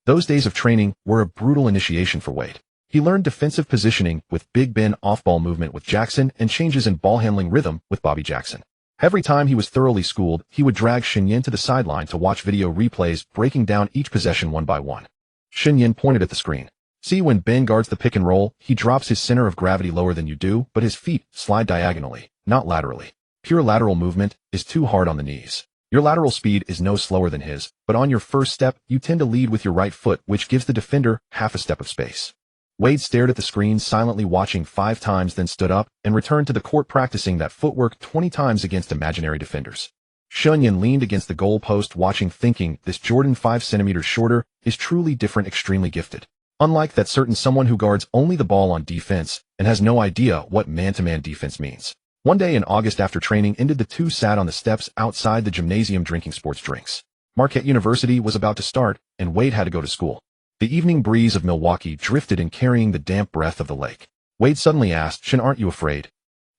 Those days of training were a brutal initiation for Wade. He learned defensive positioning with Big Ben, off-ball movement with Jackson, and changes in ball handling rhythm with Bobby Jackson. Every time he was thoroughly schooled, he would drag Shen Yan to the sideline to watch video replays, breaking down each possession one by one. Shen Yan pointed at the screen. See, when Ben guards the pick and roll, he drops his center of gravity lower than you do, but his feet slide diagonally, not laterally. Pure lateral movement is too hard on the knees. Your lateral speed is no slower than his, but on your first step, you tend to lead with your right foot, which gives the defender half a step of space. Wade stared at the screen, silently watching 5 times, then stood up and returned to the court, practicing that footwork 20 times against imaginary defenders. Shen Yan leaned against the goal post, watching, thinking, this Jordan 5 centimeters shorter is truly different, extremely gifted. Unlike that certain someone who guards only the ball on defense and has no idea what man-to-man defense means. One day in August, after training ended, the two sat on the steps outside the gymnasium drinking sports drinks. Marquette University was about to start, and Wade had to go to school. The evening breeze of Milwaukee drifted in, carrying the damp breath of the lake. Wade suddenly asked, Shen, aren't you afraid?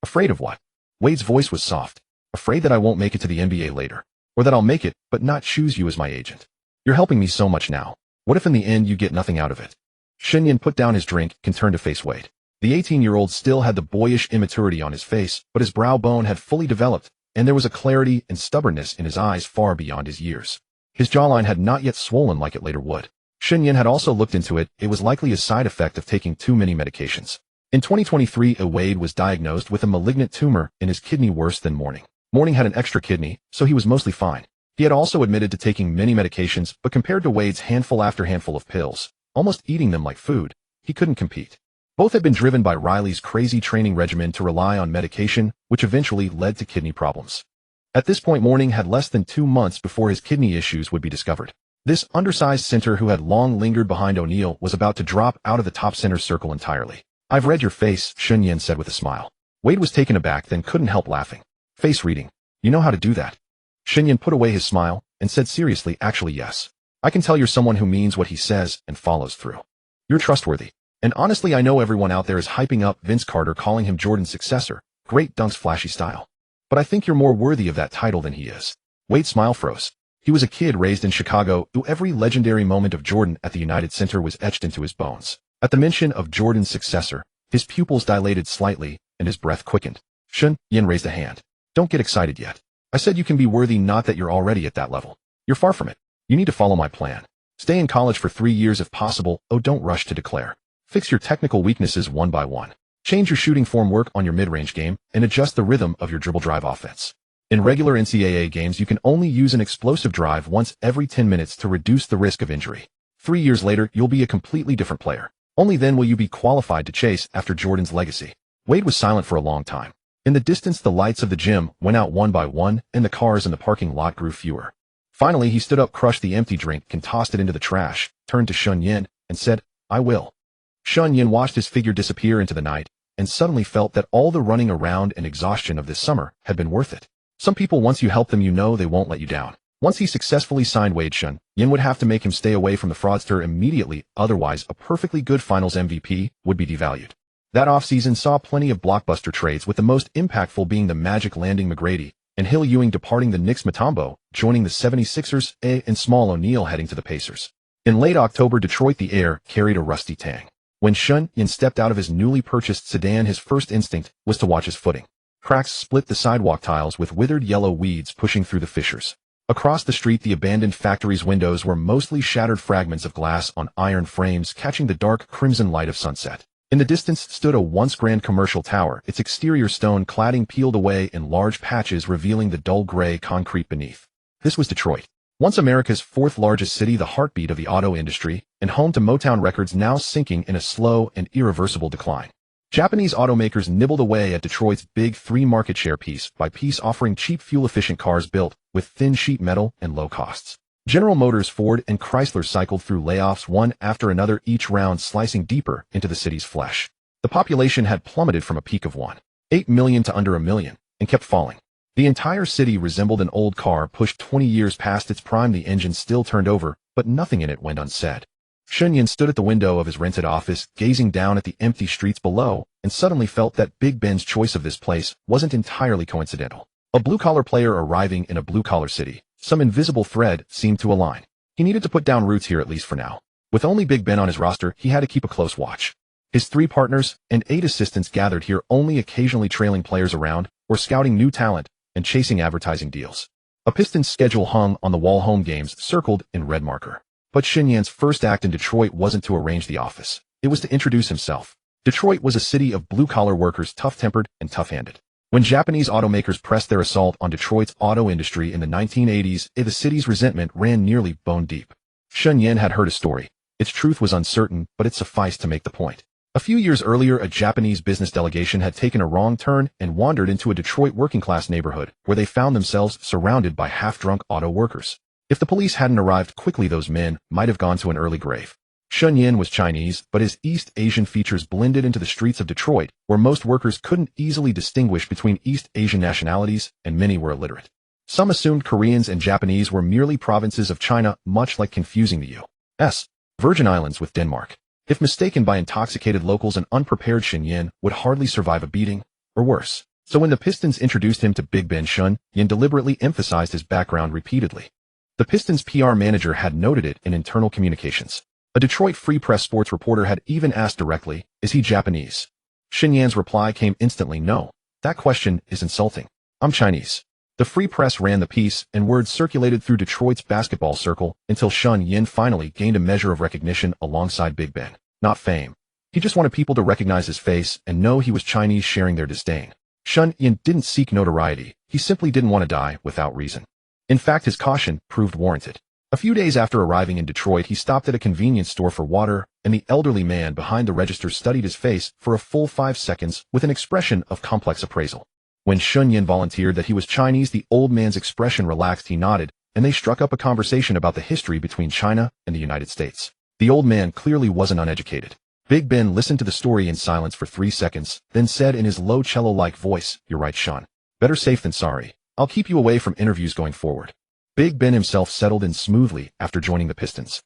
Afraid of what? Wade's voice was soft. Afraid that I won't make it to the NBA later. Or that I'll make it, but not choose you as my agent. You're helping me so much now. What if in the end you get nothing out of it? Shen Yan put down his drink and turned to face Wade. The 18-year-old still had the boyish immaturity on his face, but his brow bone had fully developed, and there was a clarity and stubbornness in his eyes far beyond his years. His jawline had not yet swollen like it later would. Shen Yan had also looked into it. It was likely a side effect of taking too many medications. In 2023, Wade was diagnosed with a malignant tumor in his kidney, worse than Morning. Morning had an extra kidney, so he was mostly fine. He had also admitted to taking many medications, but compared to Wade's handful after handful of pills, almost eating them like food, he couldn't compete. Both had been driven by Riley's crazy training regimen to rely on medication, which eventually led to kidney problems. At this point, Morning had less than 2 months before his kidney issues would be discovered. This undersized center who had long lingered behind O'Neal was about to drop out of the top center circle entirely. I've read your face, Shen Yan said with a smile. Wade was taken aback, then couldn't help laughing. Face reading. You know how to do that? Shen Yan put away his smile and said seriously, actually yes. I can tell you're someone who means what he says and follows through. You're trustworthy. And honestly, I know everyone out there is hyping up Vince Carter, calling him Jordan's successor. Great dunks, flashy style. But I think you're more worthy of that title than he is. Wade's smile froze. He was a kid raised in Chicago who every legendary moment of Jordan at the United Center was etched into his bones. At the mention of Jordan's successor, his pupils dilated slightly and his breath quickened. Shen Yan raised a hand. Don't get excited yet. I said you can be worthy, not that you're already at that level. You're far from it. You need to follow my plan. Stay in college for 3 years if possible. Oh, don't rush to declare. Fix your technical weaknesses one by one. Change your shooting form, work on your mid-range game, and adjust the rhythm of your dribble drive offense. In regular NCAA games, you can only use an explosive drive once every 10 minutes to reduce the risk of injury. 3 years later, you'll be a completely different player. Only then will you be qualified to chase after Jordan's legacy. Wade was silent for a long time. In the distance, the lights of the gym went out one by one, and the cars in the parking lot grew fewer. Finally, he stood up, crushed the empty drink, and tossed it into the trash, turned to Shen Yan, and said, I will. Shen Yan watched his figure disappear into the night, and suddenly felt that all the running around and exhaustion of this summer had been worth it. Some people, once you help them, you know they won't let you down. Once he successfully signed Wade, Shen Yan would have to make him stay away from the fraudster immediately, otherwise a perfectly good finals MVP would be devalued. That offseason saw plenty of blockbuster trades, with the most impactful being the Magic landing McGrady, and Hill Ewing departing the Knicks, Mutombo joining the 76ers, and Small O'Neal heading to the Pacers. In late October, Detroit, the air carried a rusty tang. When Shen Yan stepped out of his newly purchased sedan, his first instinct was to watch his footing. Cracks split the sidewalk tiles, with withered yellow weeds pushing through the fissures. Across the street, the abandoned factory's windows were mostly shattered fragments of glass on iron frames, catching the dark crimson light of sunset. In the distance stood a once grand commercial tower, its exterior stone cladding peeled away in large patches, revealing the dull gray concrete beneath. This was Detroit. Once America's fourth largest city, the heartbeat of the auto industry, and home to Motown Records, now sinking in a slow and irreversible decline. Japanese automakers nibbled away at Detroit's big three, market share piece by piece, offering cheap, fuel-efficient cars built with thin sheet metal and low costs. General Motors, Ford, and Chrysler cycled through layoffs one after another, each round slicing deeper into the city's flesh. The population had plummeted from a peak of 1.8 million to under 1 million, and kept falling. The entire city resembled an old car pushed 20 years past its prime. The engine still turned over, but nothing in it went unsaid. Shen Yan stood at the window of his rented office, gazing down at the empty streets below, and suddenly felt that Big Ben's choice of this place wasn't entirely coincidental. A blue-collar player arriving in a blue-collar city. Some invisible thread seemed to align. He needed to put down roots here, at least for now. With only Big Ben on his roster, he had to keep a close watch. His 3 partners and 8 assistants gathered here, only occasionally trailing players around, or scouting new talent and chasing advertising deals. A Pistons schedule hung on the wall, home games circled in red marker. But Shen Yan's first act in Detroit wasn't to arrange the office. It was to introduce himself. Detroit was a city of blue-collar workers, tough-tempered and tough-handed. When Japanese automakers pressed their assault on Detroit's auto industry in the 1980s, the city's resentment ran nearly bone-deep. Shen Yan had heard a story. Its truth was uncertain, but it sufficed to make the point. A few years earlier, a Japanese business delegation had taken a wrong turn and wandered into a Detroit working-class neighborhood, where they found themselves surrounded by half-drunk auto workers. If the police hadn't arrived quickly, those men might have gone to an early grave. Shen Yan was Chinese, but his East Asian features blended into the streets of Detroit, where most workers couldn't easily distinguish between East Asian nationalities, and many were illiterate. Some assumed Koreans and Japanese were merely provinces of China, much like confusing the U.S. Virgin Islands with Denmark. If mistaken by intoxicated locals, an unprepared Shen Yan would hardly survive a beating, or worse. So when the Pistons introduced him to Big Ben, Shen Yan deliberately emphasized his background repeatedly. The Pistons' PR manager had noted it in internal communications. A Detroit Free Press sports reporter had even asked directly, "Is he Japanese?" Shen Yan's reply came instantly, "No. That question is insulting. I'm Chinese." The Free Press ran the piece, and word circulated through Detroit's basketball circle until Shen Yan finally gained a measure of recognition alongside Big Ben. Not fame. He just wanted people to recognize his face and know he was Chinese, sharing their disdain. Shen Yan didn't seek notoriety. He simply didn't want to die without reason. In fact, his caution proved warranted. A few days after arriving in Detroit, he stopped at a convenience store for water, and the elderly man behind the register studied his face for a full 5 seconds with an expression of complex appraisal. When Shen Yan volunteered that he was Chinese, the old man's expression relaxed. He nodded, and they struck up a conversation about the history between China and the United States. The old man clearly wasn't uneducated. Big Ben listened to the story in silence for 3 seconds, then said in his low cello-like voice, "You're right, Shen. Better safe than sorry. I'll keep you away from interviews going forward." Big Ben himself settled in smoothly after joining the Pistons.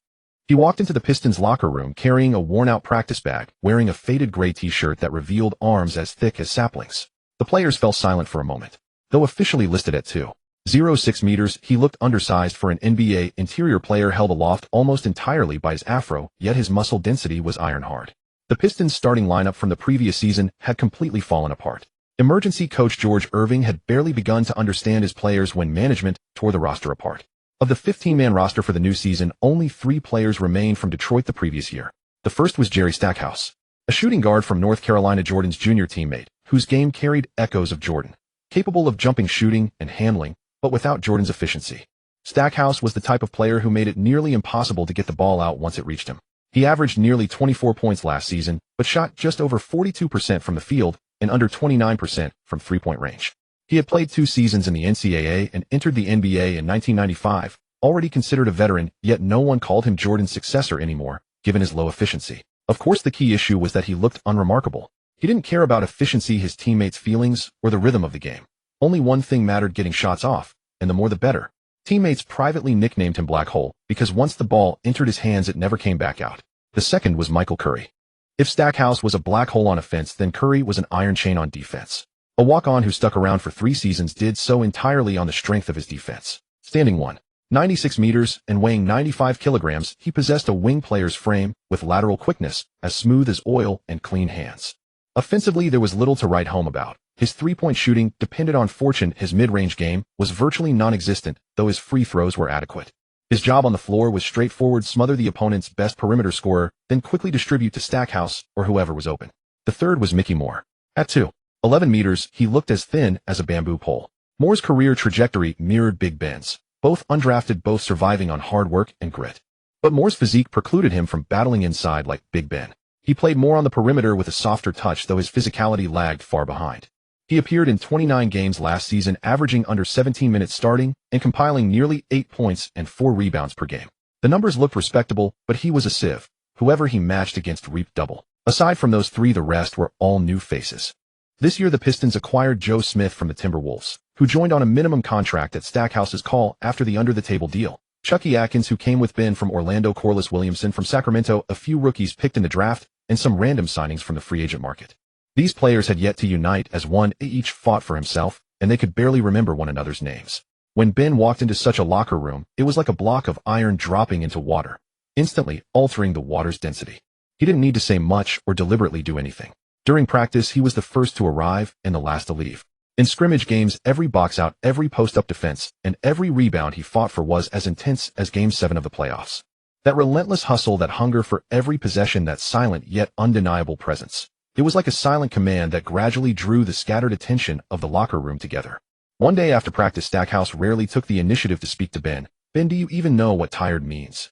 He walked into the Pistons' locker room carrying a worn-out practice bag, wearing a faded gray t-shirt that revealed arms as thick as saplings. The players fell silent for a moment. Though officially listed at 2 0.6 meters, he looked undersized for an NBA interior player held aloft almost entirely by his afro, yet his muscle density was iron-hard. The Pistons' starting lineup from the previous season had completely fallen apart. Emergency coach George Irving had barely begun to understand his players when management tore the roster apart. Of the 15-man roster for the new season, only 3 players remained from Detroit the previous year. The first was Jerry Stackhouse, a shooting guard from North Carolina, Jordan's junior teammate, whose game carried echoes of Jordan, capable of jumping, shooting, and handling, but without Jordan's efficiency. Stackhouse was the type of player who made it nearly impossible to get the ball out once it reached him. He averaged nearly 24 points last season, but shot just over 42% from the field and under 29% from three-point range. He had played 2 seasons in the NCAA and entered the NBA in 1995, already considered a veteran, yet no one called him Jordan's successor anymore, given his low efficiency. Of course, the key issue was that he looked unremarkable. He didn't care about efficiency, his teammates' feelings, or the rhythm of the game. Only one thing mattered: getting shots off, and the more the better. Teammates privately nicknamed him Black Hole because once the ball entered his hands it never came back out. The second was Michael Curry. If Stackhouse was a black hole on offense, then Curry was an iron chain on defense. A walk-on who stuck around for 3 seasons did so entirely on the strength of his defense. Standing 1.96 meters and weighing 95 kilograms, he possessed a wing player's frame with lateral quickness, as smooth as oil, and clean hands. Offensively, there was little to write home about. His three-point shooting depended on fortune. His mid-range game was virtually non-existent, though his free throws were adequate. His job on the floor was straightforward: smother the opponent's best perimeter scorer, then quickly distribute to Stackhouse or whoever was open. The third was Mickey Moore. At 2.11 meters, he looked as thin as a bamboo pole. Moore's career trajectory mirrored Big Ben's, both undrafted, both surviving on hard work and grit. But Moore's physique precluded him from battling inside like Big Ben. He played more on the perimeter with a softer touch, though his physicality lagged far behind. He appeared in 29 games last season, averaging under 17 minutes starting and compiling nearly 8 points and 4 rebounds per game. The numbers looked respectable, but he was a sieve. Whoever he matched against reaped double. Aside from those 3, the rest were all new faces. This year the Pistons acquired Joe Smith from the Timberwolves, who joined on a minimum contract at Stackhouse's call after the under-the-table deal. Chucky Atkins, who came with Ben from Orlando, Corliss Williamson from Sacramento, a few rookies picked in the draft, and some random signings from the free agent market. These players had yet to unite as one. Each fought for himself, and they could barely remember one another's names. When Ben walked into such a locker room, it was like a block of iron dropping into water, instantly altering the water's density. He didn't need to say much or deliberately do anything. During practice, he was the first to arrive and the last to leave. In scrimmage games, every box out, every post-up defense, and every rebound he fought for was as intense as Game 7 of the playoffs. That relentless hustle, that hunger for every possession, that silent yet undeniable presence. It was like a silent command that gradually drew the scattered attention of the locker room together. One day after practice, Stackhouse rarely took the initiative to speak to Ben. "Ben, do you even know what tired means?"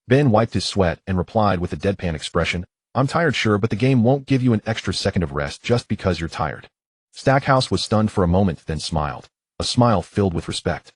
Ben wiped his sweat and replied with a deadpan expression, "I'm tired, sure, but the game won't give you an extra second of rest just because you're tired." Stackhouse was stunned for a moment, then smiled. A smile filled with respect.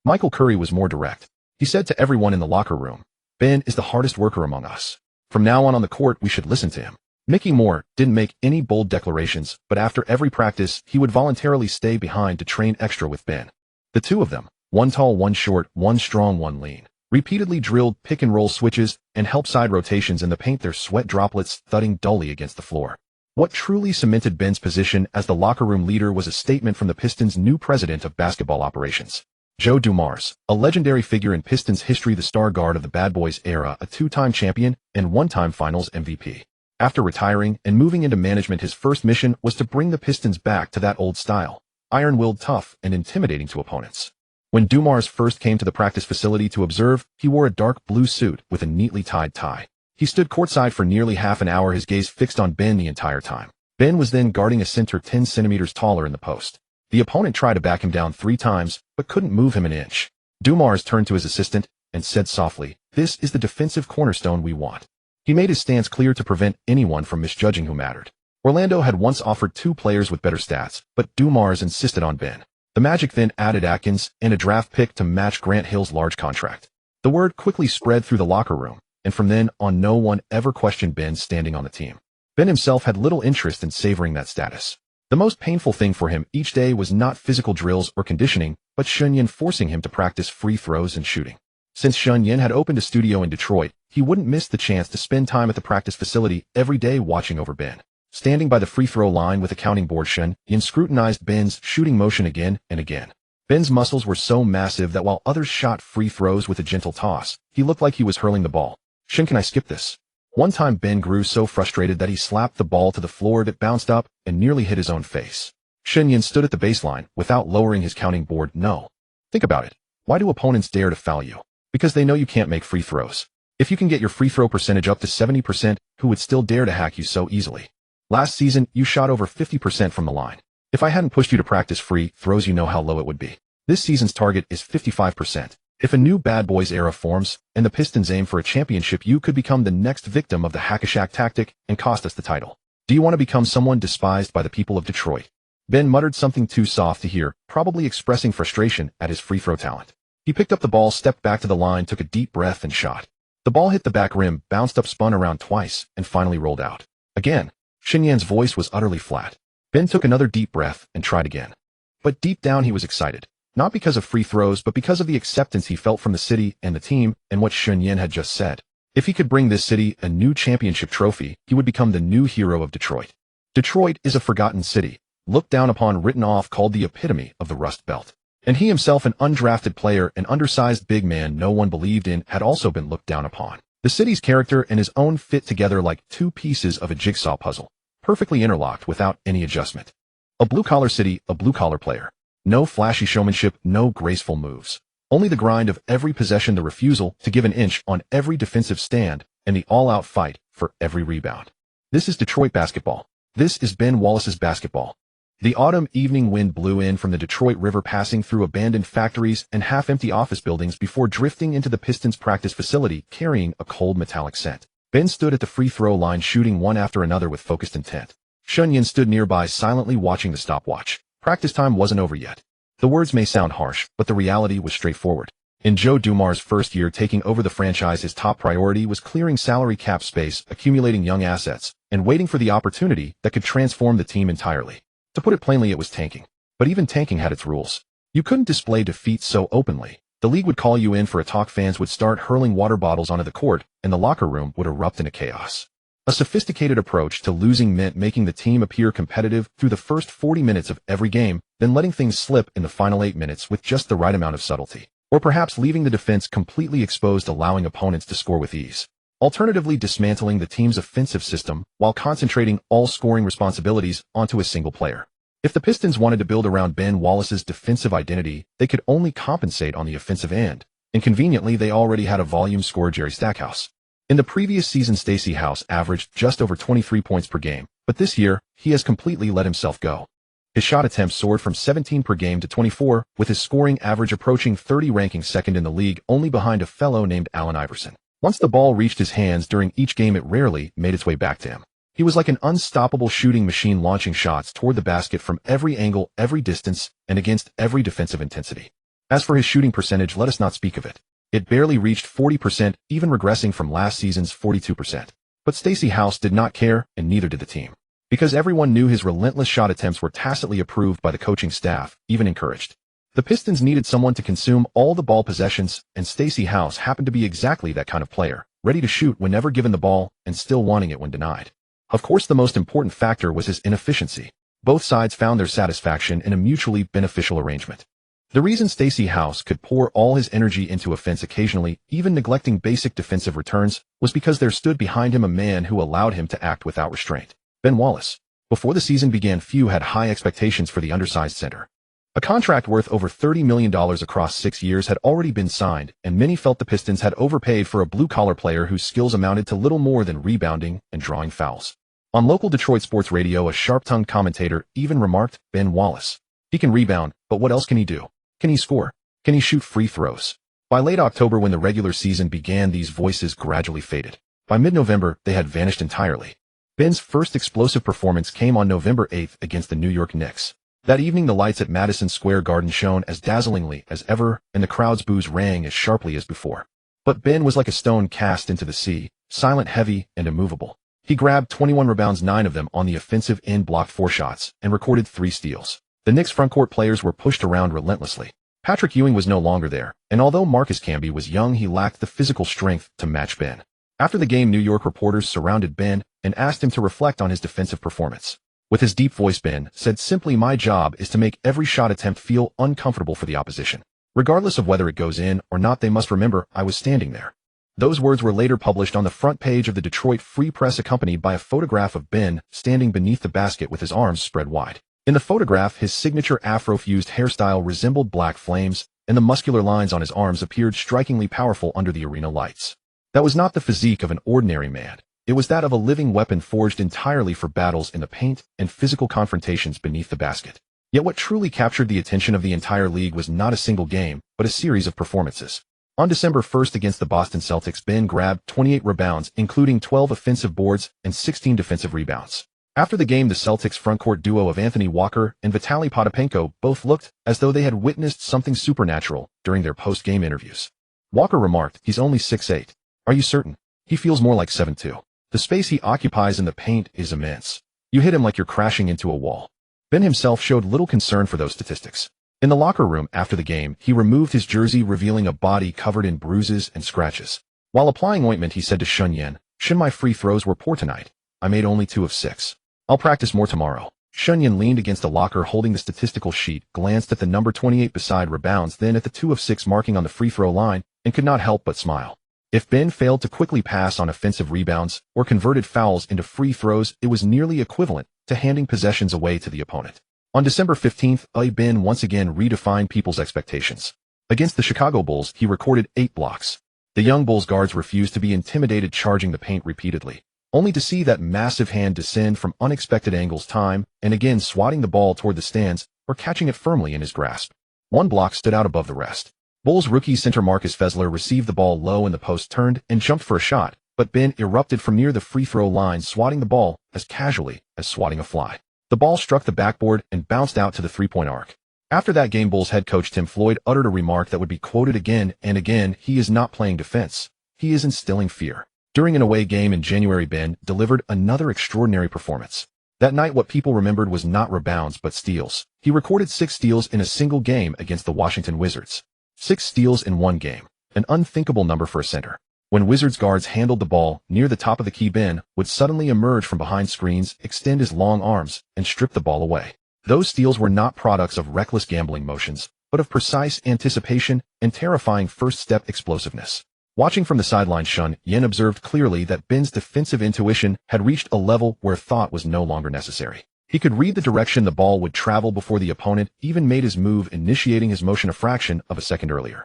Michael Curry was more direct. He said to everyone in the locker room, "Ben is the hardest worker among us. From now on the court, we should listen to him." Mickey Moore didn't make any bold declarations, but after every practice, he would voluntarily stay behind to train extra with Ben. The two of them, one tall, one short, one strong, one lean, repeatedly drilled pick-and-roll switches and help side rotations in the paint, their sweat droplets thudding dully against the floor. What truly cemented Ben's position as the locker room leader was a statement from the Pistons' new president of basketball operations, Joe Dumars, a legendary figure in Pistons history, the star guard of the Bad Boys era, a 2-time champion and 1-time Finals MVP. After retiring and moving into management, his first mission was to bring the Pistons back to that old style, iron-willed, tough, and intimidating to opponents. When Dumars first came to the practice facility to observe, he wore a dark blue suit with a neatly tied tie. He stood courtside for nearly half an hour, his gaze fixed on Ben the entire time. Ben was then guarding a center 10 centimeters taller in the post. The opponent tried to back him down 3 times, but couldn't move him an inch. Dumars turned to his assistant and said softly, "This is the defensive cornerstone we want." He made his stance clear to prevent anyone from misjudging who mattered. Orlando had once offered 2 players with better stats, but Dumars insisted on Ben. The Magic then added Atkins and a draft pick to match Grant Hill's large contract. The word quickly spread through the locker room, and from then on no one ever questioned Ben's standing on the team. Ben himself had little interest in savoring that status. The most painful thing for him each day was not physical drills or conditioning, but Shen Yan forcing him to practice free throws and shooting. Since Shen Yan had opened a studio in Detroit, he wouldn't miss the chance to spend time at the practice facility every day watching over Ben. Standing by the free throw line with a counting board, Shen Yan scrutinized Ben's shooting motion again and again. Ben's muscles were so massive that while others shot free throws with a gentle toss, he looked like he was hurling the ball. "Shen, can I skip this?" One time Ben grew so frustrated that he slapped the ball to the floor that bounced up and nearly hit his own face. Shen Yan stood at the baseline without lowering his counting board. "No. Think about it. Why do opponents dare to foul you? Because they know you can't make free throws. If you can get your free throw percentage up to 70%, who would still dare to hack you so easily? Last season, you shot over 50% from the line. If I hadn't pushed you to practice free throws, you know how low it would be. This season's target is 55%. If a new bad boys era forms, and the Pistons aim for a championship, you could become the next victim of the hack-a-shack tactic and cost us the title. Do you want to become someone despised by the people of Detroit?" Ben muttered something too soft to hear, probably expressing frustration at his free throw talent. He picked up the ball, stepped back to the line, took a deep breath, and shot. The ball hit the back rim, bounced up, spun around twice, and finally rolled out. Again. Shen Yan's voice was utterly flat. Ben took another deep breath and tried again. But deep down he was excited. Not because of free throws, but because of the acceptance he felt from the city and the team and what Shen Yan had just said. If he could bring this city a new championship trophy, he would become the new hero of Detroit. Detroit is a forgotten city, looked down upon, written off, called the epitome of the Rust Belt. And he himself, an undrafted player, an undersized big man no one believed in, had also been looked down upon. The city's character and his own fit together like two pieces of a jigsaw puzzle, perfectly interlocked without any adjustment. A blue-collar city, a blue-collar player. No flashy showmanship, no graceful moves. Only the grind of every possession, the refusal to give an inch on every defensive stand, and the all-out fight for every rebound. This is Detroit basketball. This is Ben Wallace's basketball. The autumn evening wind blew in from the Detroit River, passing through abandoned factories and half-empty office buildings before drifting into the Pistons' practice facility, carrying a cold metallic scent. Ben stood at the free throw line, shooting one after another with focused intent. Shen Yan stood nearby, silently watching the stopwatch. Practice time wasn't over yet. The words may sound harsh, but the reality was straightforward. In Joe Dumars' first year taking over the franchise, his top priority was clearing salary cap space, accumulating young assets, and waiting for the opportunity that could transform the team entirely. To put it plainly, it was tanking. But even tanking had its rules. You couldn't display defeat so openly. The league would call you in for a talk, fans would start hurling water bottles onto the court, and the locker room would erupt into chaos. A sophisticated approach to losing meant making the team appear competitive through the first 40 minutes of every game, then letting things slip in the final 8 minutes with just the right amount of subtlety. Or perhaps leaving the defense completely exposed, allowing opponents to score with ease. Alternatively, dismantling the team's offensive system while concentrating all scoring responsibilities onto a single player. If the Pistons wanted to build around Ben Wallace's defensive identity, they could only compensate on the offensive end. And conveniently, they already had a volume scorer, Jerry Stackhouse. In the previous season, Stacey House averaged just over 23 points per game, but this year, he has completely let himself go. His shot attempts soared from 17 per game to 24, with his scoring average approaching 30, ranking second in the league, only behind a fellow named Allen Iverson. Once the ball reached his hands during each game, it rarely made its way back to him. He was like an unstoppable shooting machine, launching shots toward the basket from every angle, every distance, and against every defensive intensity. As for his shooting percentage, let us not speak of it. It barely reached 40%, even regressing from last season's 42%. But Stacey House did not care, and neither did the team. Because everyone knew his relentless shot attempts were tacitly approved by the coaching staff, even encouraged. The Pistons needed someone to consume all the ball possessions, and Stacey House happened to be exactly that kind of player, ready to shoot whenever given the ball, and still wanting it when denied. Of course, the most important factor was his inefficiency. Both sides found their satisfaction in a mutually beneficial arrangement. The reason Stacey House could pour all his energy into offense, occasionally even neglecting basic defensive returns, was because there stood behind him a man who allowed him to act without restraint. Ben Wallace. Before the season began, few had high expectations for the undersized center. A contract worth over $30 million across 6 years had already been signed, and many felt the Pistons had overpaid for a blue-collar player whose skills amounted to little more than rebounding and drawing fouls. On local Detroit sports radio, a sharp-tongued commentator even remarked, "Ben Wallace. He can rebound, but what else can he do? Can he score? Can he shoot free throws?" By late October, when the regular season began, these voices gradually faded. By mid-November, they had vanished entirely. Ben's first explosive performance came on November 8th against the New York Knicks. That evening, the lights at Madison Square Garden shone as dazzlingly as ever, and the crowd's boos rang as sharply as before. But Ben was like a stone cast into the sea, silent, heavy, and immovable. He grabbed 21 rebounds, 9 of them on the offensive end, blocked 4 shots, and recorded 3 steals. The Knicks' frontcourt players were pushed around relentlessly. Patrick Ewing was no longer there, and although Marcus Camby was young, he lacked the physical strength to match Ben. After the game, New York reporters surrounded Ben and asked him to reflect on his defensive performance. With his deep voice, Ben said simply, "My job is to make every shot attempt feel uncomfortable for the opposition. Regardless of whether it goes in or not, they must remember I was standing there." Those words were later published on the front page of the Detroit Free Press, accompanied by a photograph of Ben standing beneath the basket with his arms spread wide. In the photograph, his signature Afro-fused hairstyle resembled black flames, and the muscular lines on his arms appeared strikingly powerful under the arena lights. That was not the physique of an ordinary man. It was that of a living weapon forged entirely for battles in the paint and physical confrontations beneath the basket. Yet what truly captured the attention of the entire league was not a single game, but a series of performances. On December 1st against the Boston Celtics, Ben grabbed 28 rebounds, including 12 offensive boards and 16 defensive rebounds. After the game, the Celtics frontcourt duo of Anthony Walker and Vitaly Potapenko both looked as though they had witnessed something supernatural during their post-game interviews. Walker remarked, "He's only 6'8". "Are you certain? He feels more like 7'2". "The space he occupies in the paint is immense. You hit him like you're crashing into a wall." Ben himself showed little concern for those statistics. In the locker room after the game, he removed his jersey, revealing a body covered in bruises and scratches. While applying ointment, he said to Shen Yan, "Shen, my free throws were poor tonight. I made only 2 of 6. I'll practice more tomorrow." Shen Yan leaned against the locker holding the statistical sheet, glanced at the number 28 beside rebounds, then at the 2 of 6 marking on the free throw line, and could not help but smile. If Ben failed to quickly pass on offensive rebounds or converted fouls into free throws, it was nearly equivalent to handing possessions away to the opponent. On December 15th, Ben once again redefined people's expectations. Against the Chicago Bulls, he recorded 8 blocks. The young Bulls guards refused to be intimidated, charging the paint repeatedly, only to see that massive hand descend from unexpected angles time and again, swatting the ball toward the stands or catching it firmly in his grasp. One block stood out above the rest. Bulls rookie center Marcus Fessler received the ball low in the post, turned and jumped for a shot, but Ben erupted from near the free throw line, swatting the ball as casually as swatting a fly. The ball struck the backboard and bounced out to the three-point arc. After that game, Bulls head coach Tim Floyd uttered a remark that would be quoted again and again: "He is not playing defense. He is instilling fear." During an away game in January, Ben delivered another extraordinary performance. That night, what people remembered was not rebounds but steals. He recorded 6 steals in a single game against the Washington Wizards. 6 steals in one game, an unthinkable number for a center. When Wizards guards handled the ball near the top of the key, Ben would suddenly emerge from behind screens, extend his long arms, and strip the ball away. Those steals were not products of reckless gambling motions, but of precise anticipation and terrifying first-step explosiveness. Watching from the sideline, Shen Yan observed clearly that Ben's defensive intuition had reached a level where thought was no longer necessary. He could read the direction the ball would travel before the opponent even made his move, initiating his motion a fraction of a second earlier.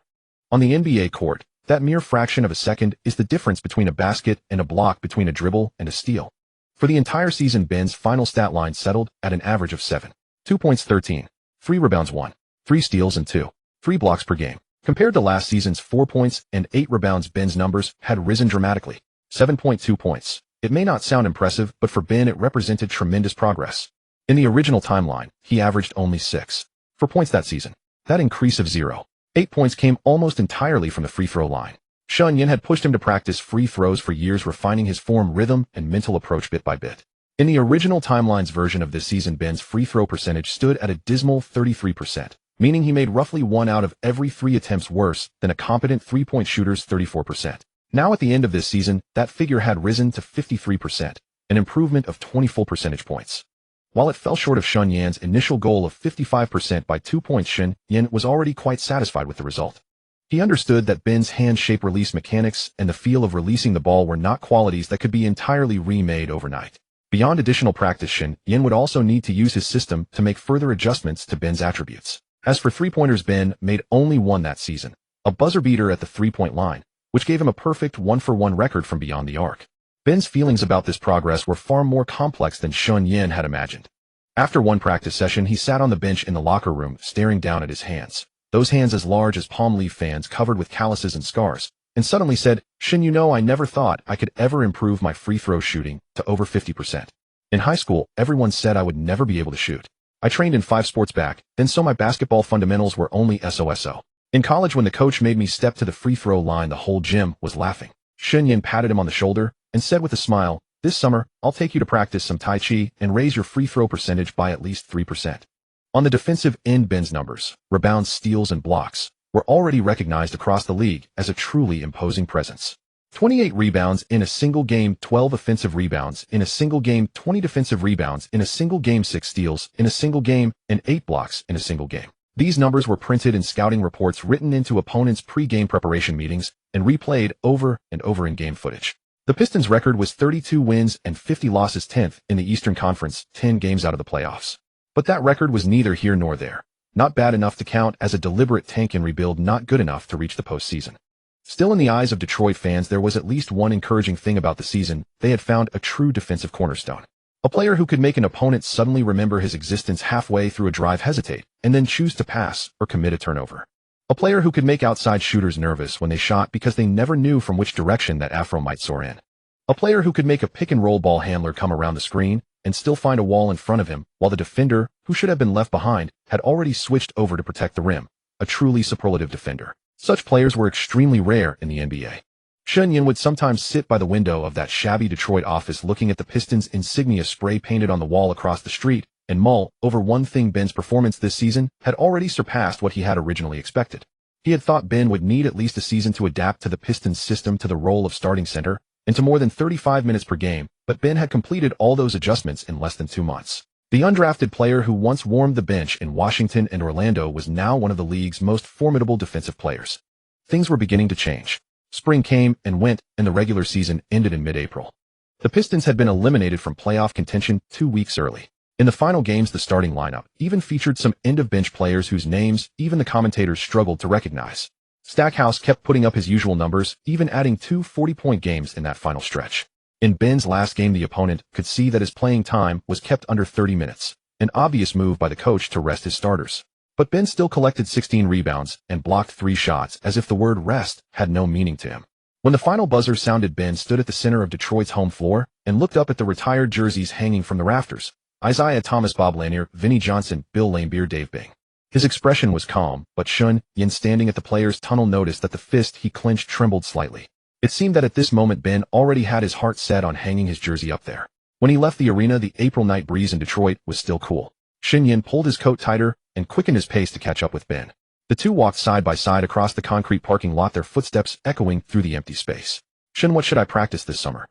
On the NBA court, that mere fraction of a second is the difference between a basket and a block, between a dribble and a steal. For the entire season, Ben's final stat line settled at an average of 7. 2 points, 13. 3 rebounds, 1. 3 steals, and 2. 3 blocks per game. Compared to last season's 4 points and 8 rebounds, Ben's numbers had risen dramatically. 7.2 points. It may not sound impressive, but for Ben it represented tremendous progress. In the original timeline, he averaged only 6 for points that season. That increase of 0.8 points came almost entirely from the free throw line. Shen Yan had pushed him to practice free throws for years, refining his form, rhythm, and mental approach bit by bit. In the original timeline's version of this season, Ben's free throw percentage stood at a dismal 33%, meaning he made roughly 1 out of every 3 attempts, worse than a competent three-point shooter's 34%. Now at the end of this season, that figure had risen to 53%, an improvement of 20 full percentage points. While it fell short of Shen Yan's initial goal of 55% by 2 points, Shen Yan was already quite satisfied with the result. He understood that Ben's hand-shape release mechanics and the feel of releasing the ball were not qualities that could be entirely remade overnight. Beyond additional practice, Shen Yan would also need to use his system to make further adjustments to Ben's attributes. As for three-pointers, Ben made only 1 that season, a buzzer beater at the three-point line, which gave him a perfect 1-for-1 record from beyond the arc. Ben's feelings about this progress were far more complex than Shen Yan had imagined. After one practice session, he sat on the bench in the locker room, staring down at his hands, those hands as large as palm leaf fans covered with calluses and scars, and suddenly said, "Shen, you know, I never thought I could ever improve my free throw shooting to over 50%. In high school, everyone said I would never be able to shoot. I trained in 5 sports back then, so my basketball fundamentals were only so-so. In college, when the coach made me step to the free throw line, the whole gym was laughing." Shen Yan patted him on the shoulder and said with a smile, "This summer, I'll take you to practice some Tai Chi and raise your free throw percentage by at least 3%. On the defensive end, Ben's numbers, rebounds, steals, and blocks, were already recognized across the league as a truly imposing presence. 28 rebounds in a single game, 12 offensive rebounds in a single game, 20 defensive rebounds in a single game, 6 steals in a single game, and 8 blocks in a single game. These numbers were printed in scouting reports written into opponents' pre-game preparation meetings and replayed over and over in game footage. The Pistons' record was 32 wins and 50 losses, 10th in the Eastern Conference, 10 games out of the playoffs. But that record was neither here nor there. Not bad enough to count as a deliberate tank and rebuild, not good enough to reach the postseason. Still, in the eyes of Detroit fans, there was at least one encouraging thing about the season. They had found a true defensive cornerstone. A player who could make an opponent suddenly remember his existence halfway through a drive, hesitate, and then choose to pass or commit a turnover. A player who could make outside shooters nervous when they shot because they never knew from which direction that afro might soar in. A player who could make a pick-and-roll ball handler come around the screen and still find a wall in front of him while the defender, who should have been left behind, had already switched over to protect the rim. A truly superlative defender. Such players were extremely rare in the NBA. Shen Yan would sometimes sit by the window of that shabby Detroit office looking at the Pistons' insignia spray painted on the wall across the street and mull over one thing: Ben's performance this season had already surpassed what he had originally expected. He had thought Ben would need at least a season to adapt to the Pistons' system, to the role of starting center, and to more than 35 minutes per game, but Ben had completed all those adjustments in less than 2 months. The undrafted player who once warmed the bench in Washington and Orlando was now one of the league's most formidable defensive players. Things were beginning to change. Spring came and went, and the regular season ended in mid-April. The Pistons had been eliminated from playoff contention 2 weeks early. In the final games, the starting lineup even featured some end-of-bench players whose names even the commentators struggled to recognize. Stackhouse kept putting up his usual numbers, even adding 2 40-point games in that final stretch. In Ben's last game, the opponent could see that his playing time was kept under 30 minutes, an obvious move by the coach to rest his starters. But Ben still collected 16 rebounds and blocked 3 shots as if the word rest had no meaning to him. When the final buzzer sounded, Ben stood at the center of Detroit's home floor and looked up at the retired jerseys hanging from the rafters: Isaiah Thomas, Bob Lanier, Vinnie Johnson, Bill Laimbeer, Dave Bing. His expression was calm, but Shen Yan, standing at the players' tunnel, noticed that the fist he clenched trembled slightly. It seemed that at this moment Ben already had his heart set on hanging his jersey up there. When he left the arena, the April night breeze in Detroit was still cool. Shen Yan pulled his coat tighter and quickened his pace to catch up with Ben. The two walked side by side across the concrete parking lot, their footsteps echoing through the empty space. "Shen, what should I practice this summer?"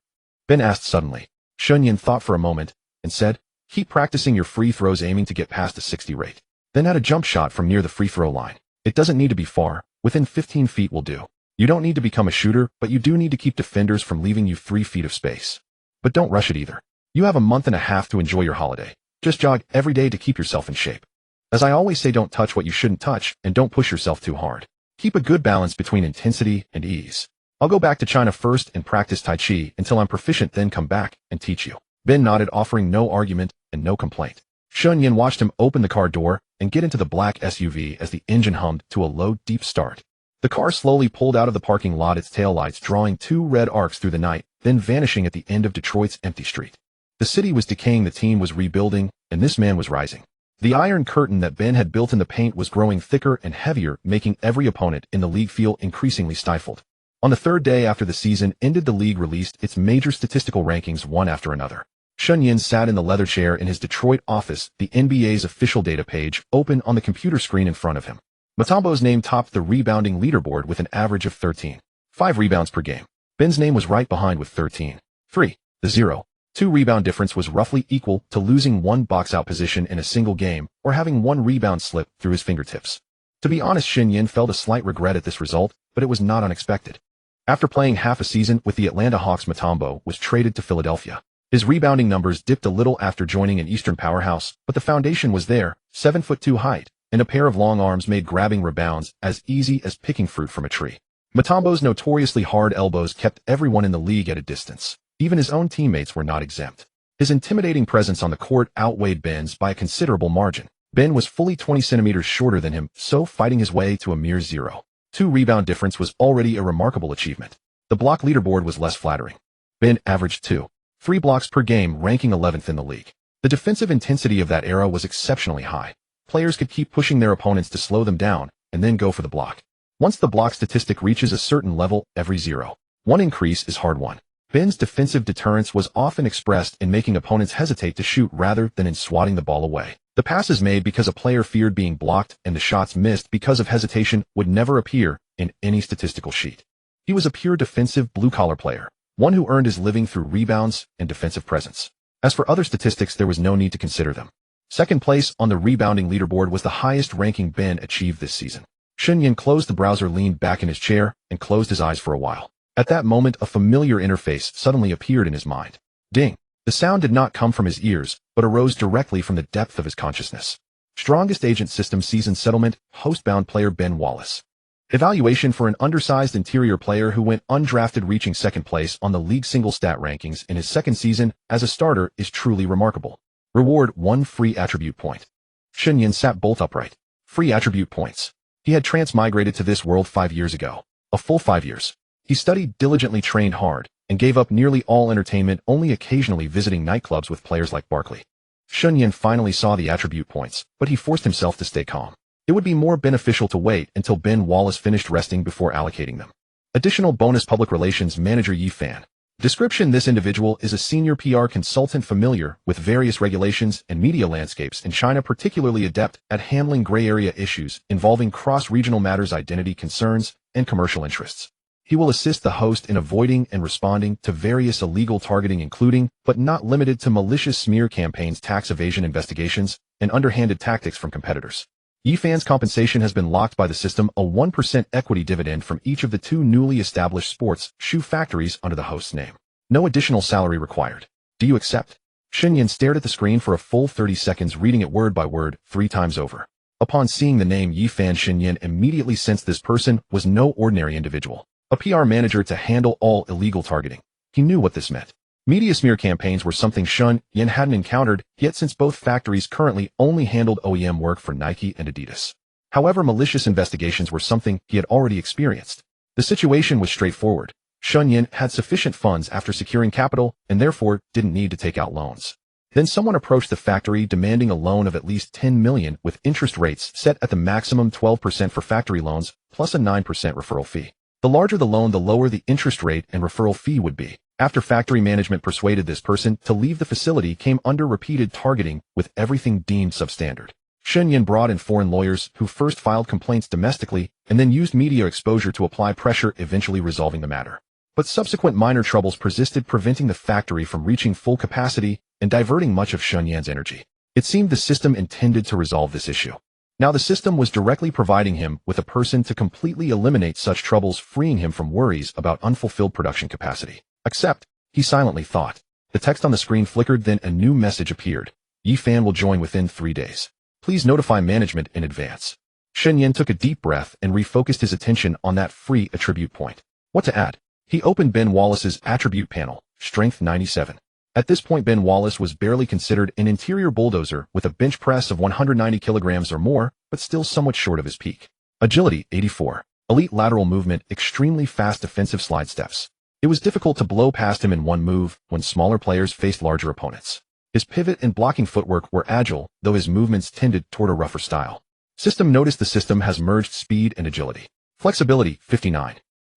Ben asked suddenly. Shen Yan thought for a moment and said, "Keep practicing your free throws, aiming to get past a 60 rate. Then add a jump shot from near the free throw line. It doesn't need to be far, within 15 feet will do. You don't need to become a shooter, but you do need to keep defenders from leaving you 3 feet of space. But don't rush it either. You have a month and a half to enjoy your holiday. Just jog every day to keep yourself in shape. As I always say, don't touch what you shouldn't touch, and don't push yourself too hard. Keep a good balance between intensity and ease. I'll go back to China first and practice Tai Chi until I'm proficient, then come back and teach you." Ben nodded, offering no argument and no complaint. Shen Yan watched him open the car door and get into the black SUV as the engine hummed to a low, deep start. The car slowly pulled out of the parking lot, its taillights drawing 2 red arcs through the night, then vanishing at the end of Detroit's empty street. The city was decaying, the team was rebuilding, and this man was rising. The iron curtain that Ben had built in the paint was growing thicker and heavier, making every opponent in the league feel increasingly stifled. On the 3rd day after the season ended, the league released its major statistical rankings one after another. Shen Yan sat in the leather chair in his Detroit office, the NBA's official data page open on the computer screen in front of him. Mutombo's name topped the rebounding leaderboard with an average of 13.5 rebounds per game. Ben's name was right behind with 13.3. The 0.2 rebound difference was roughly equal to losing 1 box-out position in a single game or having 1 rebound slip through his fingertips. To be honest, Shen Yan felt a slight regret at this result, but it was not unexpected. After playing half a season with the Atlanta Hawks, Mutombo was traded to Philadelphia. His rebounding numbers dipped a little after joining an Eastern powerhouse, but the foundation was there: 7'2" height, and a pair of long arms made grabbing rebounds as easy as picking fruit from a tree. Mutombo's notoriously hard elbows kept everyone in the league at a distance. Even his own teammates were not exempt. His intimidating presence on the court outweighed Ben's by a considerable margin. Ben was fully 20 centimeters shorter than him, so fighting his way to a mere 0.2 rebound difference was already a remarkable achievement. The block leaderboard was less flattering. Ben averaged 2.3 blocks per game, ranking 11th in the league. The defensive intensity of that era was exceptionally high. Players could keep pushing their opponents to slow them down and then go for the block. Once the block statistic reaches a certain level, every 0.1 increase is hard-won. Ben's defensive deterrence was often expressed in making opponents hesitate to shoot rather than in swatting the ball away. The passes made because a player feared being blocked and the shots missed because of hesitation would never appear in any statistical sheet. He was a pure defensive blue-collar player, one who earned his living through rebounds and defensive presence. As for other statistics, there was no need to consider them. Second place on the rebounding leaderboard was the highest ranking Ben achieved this season. Shen Yan closed the browser, leaned back in his chair, and closed his eyes for a while. At that moment, a familiar interface suddenly appeared in his mind. Ding! The sound did not come from his ears, but arose directly from the depth of his consciousness. Strongest Agent System Season Settlement, Host-bound player Ben Wallace. Evaluation for an undersized interior player who went undrafted, reaching second place on the league single stat rankings in his second season as a starter is truly remarkable. Reward: 1 free attribute point. Shen Yan sat bolt upright. Free attribute points. He had transmigrated to this world 5 years ago. A full 5 years. He studied diligently, trained hard, and gave up nearly all entertainment, only occasionally visiting nightclubs with players like Barkley. Shen Yan finally saw the attribute points, but he forced himself to stay calm. It would be more beneficial to wait until Ben Wallace finished resting before allocating them. Additional bonus: Public Relations Manager Dwyane. Description: this individual is a senior PR consultant familiar with various regulations and media landscapes in China, particularly adept at handling gray area issues involving cross-regional matters, identity concerns, and commercial interests. He will assist the host in avoiding and responding to various illegal targeting, including, but not limited to, malicious smear campaigns, tax evasion investigations, and underhanded tactics from competitors. Dwyane's compensation has been locked by the system, a 1% equity dividend from each of the 2 newly established sports shoe factories under the host's name. No additional salary required. Do you accept? Shen Yan stared at the screen for a full 30 seconds, reading it word by word 3 times over. Upon seeing the name Dwyane, Shen Yan immediately sensed this person was no ordinary individual. A PR manager to handle all illegal targeting. He knew what this meant. Media smear campaigns were something Shen Yan hadn't encountered yet, since both factories currently only handled OEM work for Nike and Adidas. However, malicious investigations were something he had already experienced. The situation was straightforward. Shen Yan had sufficient funds after securing capital and therefore didn't need to take out loans. Then someone approached the factory demanding a loan of at least 10 million with interest rates set at the maximum 12% for factory loans plus a 9% referral fee. The larger the loan, the lower the interest rate and referral fee would be. After factory management persuaded this person to leave the facility, came under repeated targeting with everything deemed substandard. Shen Yan brought in foreign lawyers who first filed complaints domestically and then used media exposure to apply pressure, eventually resolving the matter. But subsequent minor troubles persisted, preventing the factory from reaching full capacity and diverting much of Shen Yan's energy. It seemed the system intended to resolve this issue. Now the system was directly providing him with a person to completely eliminate such troubles, freeing him from worries about unfulfilled production capacity. Except, he silently thought. The text on the screen flickered, then a new message appeared. Dwyane will join within 3 days. Please notify management in advance. Shen Yan took a deep breath and refocused his attention on that free attribute point. What to add? He opened Ben Wallace's attribute panel, strength 97. At this point, Ben Wallace was barely considered an interior bulldozer with a bench press of 190 kilograms or more, but still somewhat short of his peak. Agility 84. Elite lateral movement, extremely fast defensive slide steps. It was difficult to blow past him in one move when smaller players faced larger opponents. His pivot and blocking footwork were agile, though his movements tended toward a rougher style. System: notice the system has merged speed and agility. Flexibility 59.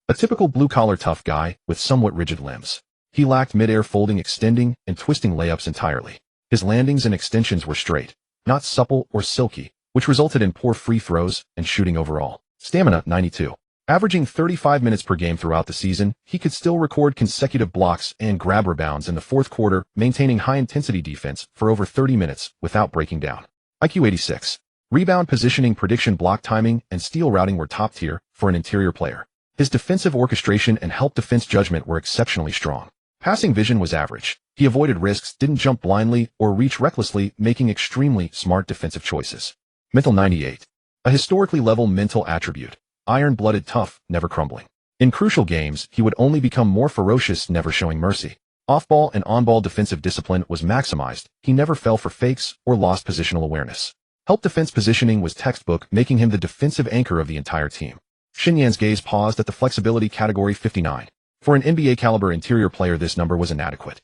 A typical blue-collar tough guy with somewhat rigid limbs. He lacked mid-air folding, extending, and twisting layups entirely. His landings and extensions were straight, not supple or silky, which resulted in poor free throws and shooting overall. Stamina 92. Averaging 35 minutes per game throughout the season, he could still record consecutive blocks and grab rebounds in the fourth quarter, maintaining high-intensity defense for over 30 minutes without breaking down. IQ 86. Rebound positioning, prediction, block timing, and steal routing were top tier for an interior player. His defensive orchestration and help defense judgment were exceptionally strong. Passing vision was average. He avoided risks, didn't jump blindly, or reach recklessly, making extremely smart defensive choices. Mental 98. A historically level mental attribute. Iron-blooded, tough, never crumbling. In crucial games, he would only become more ferocious, never showing mercy. Off-ball and on-ball defensive discipline was maximized. He never fell for fakes or lost positional awareness. Help defense positioning was textbook, making him the defensive anchor of the entire team. Shen Yan's gaze paused at the flexibility category 59. For an NBA-caliber interior player, this number was inadequate.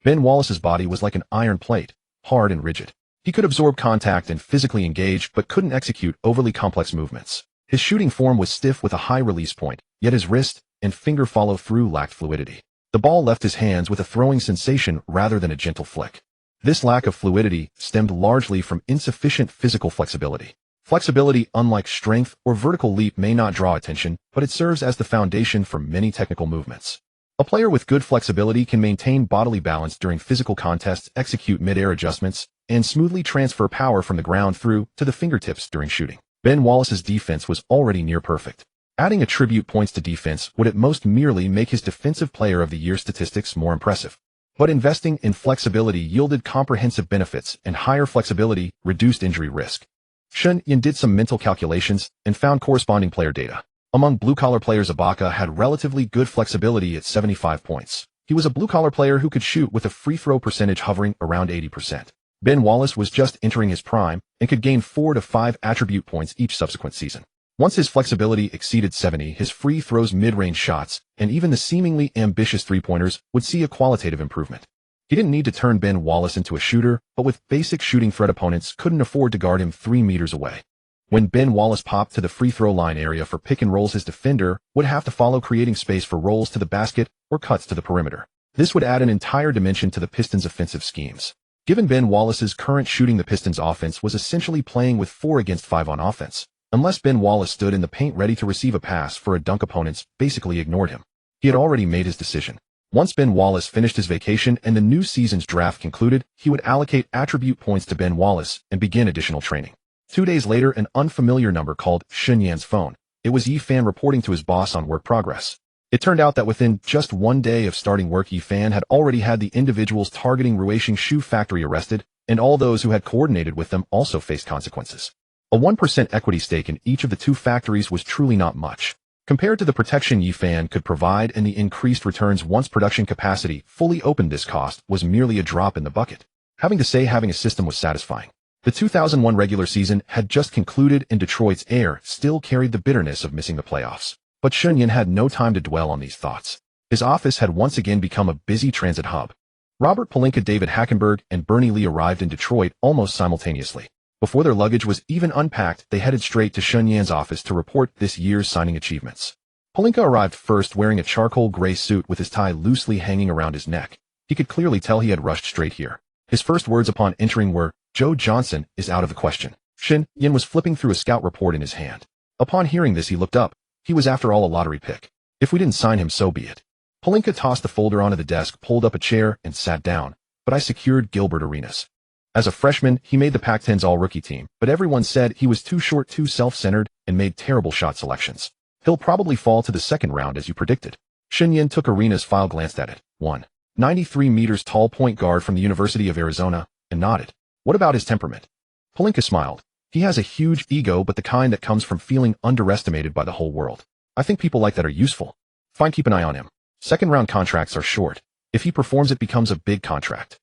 Ben Wallace's body was like an iron plate, hard and rigid. He could absorb contact and physically engage, but couldn't execute overly complex movements. His shooting form was stiff with a high release point, yet his wrist and finger follow-through lacked fluidity. The ball left his hands with a throwing sensation rather than a gentle flick. This lack of fluidity stemmed largely from insufficient physical flexibility. Flexibility, unlike strength or vertical leap, may not draw attention, but it serves as the foundation for many technical movements. A player with good flexibility can maintain bodily balance during physical contests, execute mid-air adjustments, and smoothly transfer power from the ground through to the fingertips during shooting. Ben Wallace's defense was already near perfect. Adding attribute points to defense would at most merely make his Defensive Player of the Year statistics more impressive. But investing in flexibility yielded comprehensive benefits, and higher flexibility reduced injury risk. Shen Yan did some mental calculations and found corresponding player data. Among blue-collar players, Ibaka had relatively good flexibility at 75 points. He was a blue-collar player who could shoot with a free throw percentage hovering around 80%. Ben Wallace was just entering his prime and could gain 4 to 5 attribute points each subsequent season. Once his flexibility exceeded 70, his free throws, mid-range shots, and even the seemingly ambitious three-pointers would see a qualitative improvement. He didn't need to turn Ben Wallace into a shooter, but with basic shooting threat, opponents couldn't afford to guard him 3 meters away. When Ben Wallace popped to the free throw line area for pick and rolls, his defender would have to follow, creating space for rolls to the basket or cuts to the perimeter. This would add an entire dimension to the Pistons' offensive schemes. Given Ben Wallace's current shooting, the Pistons' offense was essentially playing with 4 against 5 on offense. Unless Ben Wallace stood in the paint ready to receive a pass for a dunk, opponents basically ignored him. He had already made his decision. Once Ben Wallace finished his vacation and the new season's draft concluded, he would allocate attribute points to Ben Wallace and begin additional training. 2 days later, an unfamiliar number called Shen Yan's phone. It was Fan reporting to his boss on work progress. It turned out that within just 1 day of starting work, Fan had already had the individuals targeting Ruishing Shoe Factory arrested, and all those who had coordinated with them also faced consequences. A 1% equity stake in each of the 2 factories was truly not much. Compared to the protection Fan could provide and the increased returns once production capacity fully opened, this cost was merely a drop in the bucket. Having to say, having a system was satisfying. The 2001 regular season had just concluded, and Detroit's air still carried the bitterness of missing the playoffs. But Shen Yan had no time to dwell on these thoughts. His office had once again become a busy transit hub. Robert Pelinka, David Hackenberg, and Bernie Lee arrived in Detroit almost simultaneously. Before their luggage was even unpacked, they headed straight to Shen Yan's office to report this year's signing achievements. Pelinka arrived first wearing a charcoal gray suit with his tie loosely hanging around his neck. He could clearly tell he had rushed straight here. His first words upon entering were, "Joe Johnson is out of the question." Shen Yan was flipping through a scout report in his hand. Upon hearing this, he looked up. He was after all a lottery pick. If we didn't sign him, so be it. Pelinka tossed the folder onto the desk, pulled up a chair, and sat down. But I secured Gilbert Arenas. As a freshman, he made the Pac-10's all-rookie team, but everyone said he was too short, too self-centered, and made terrible shot selections. He'll probably fall to the second round as you predicted. Shen Yan took Arenas' file, glanced at it. 193 meters tall point guard from the University of Arizona, and nodded. What about his temperament? Pelinka smiled. He has a huge ego, but the kind that comes from feeling underestimated by the whole world. I think people like that are useful. Fine, keep an eye on him. Second-round contracts are short. If he performs, it becomes a big contract.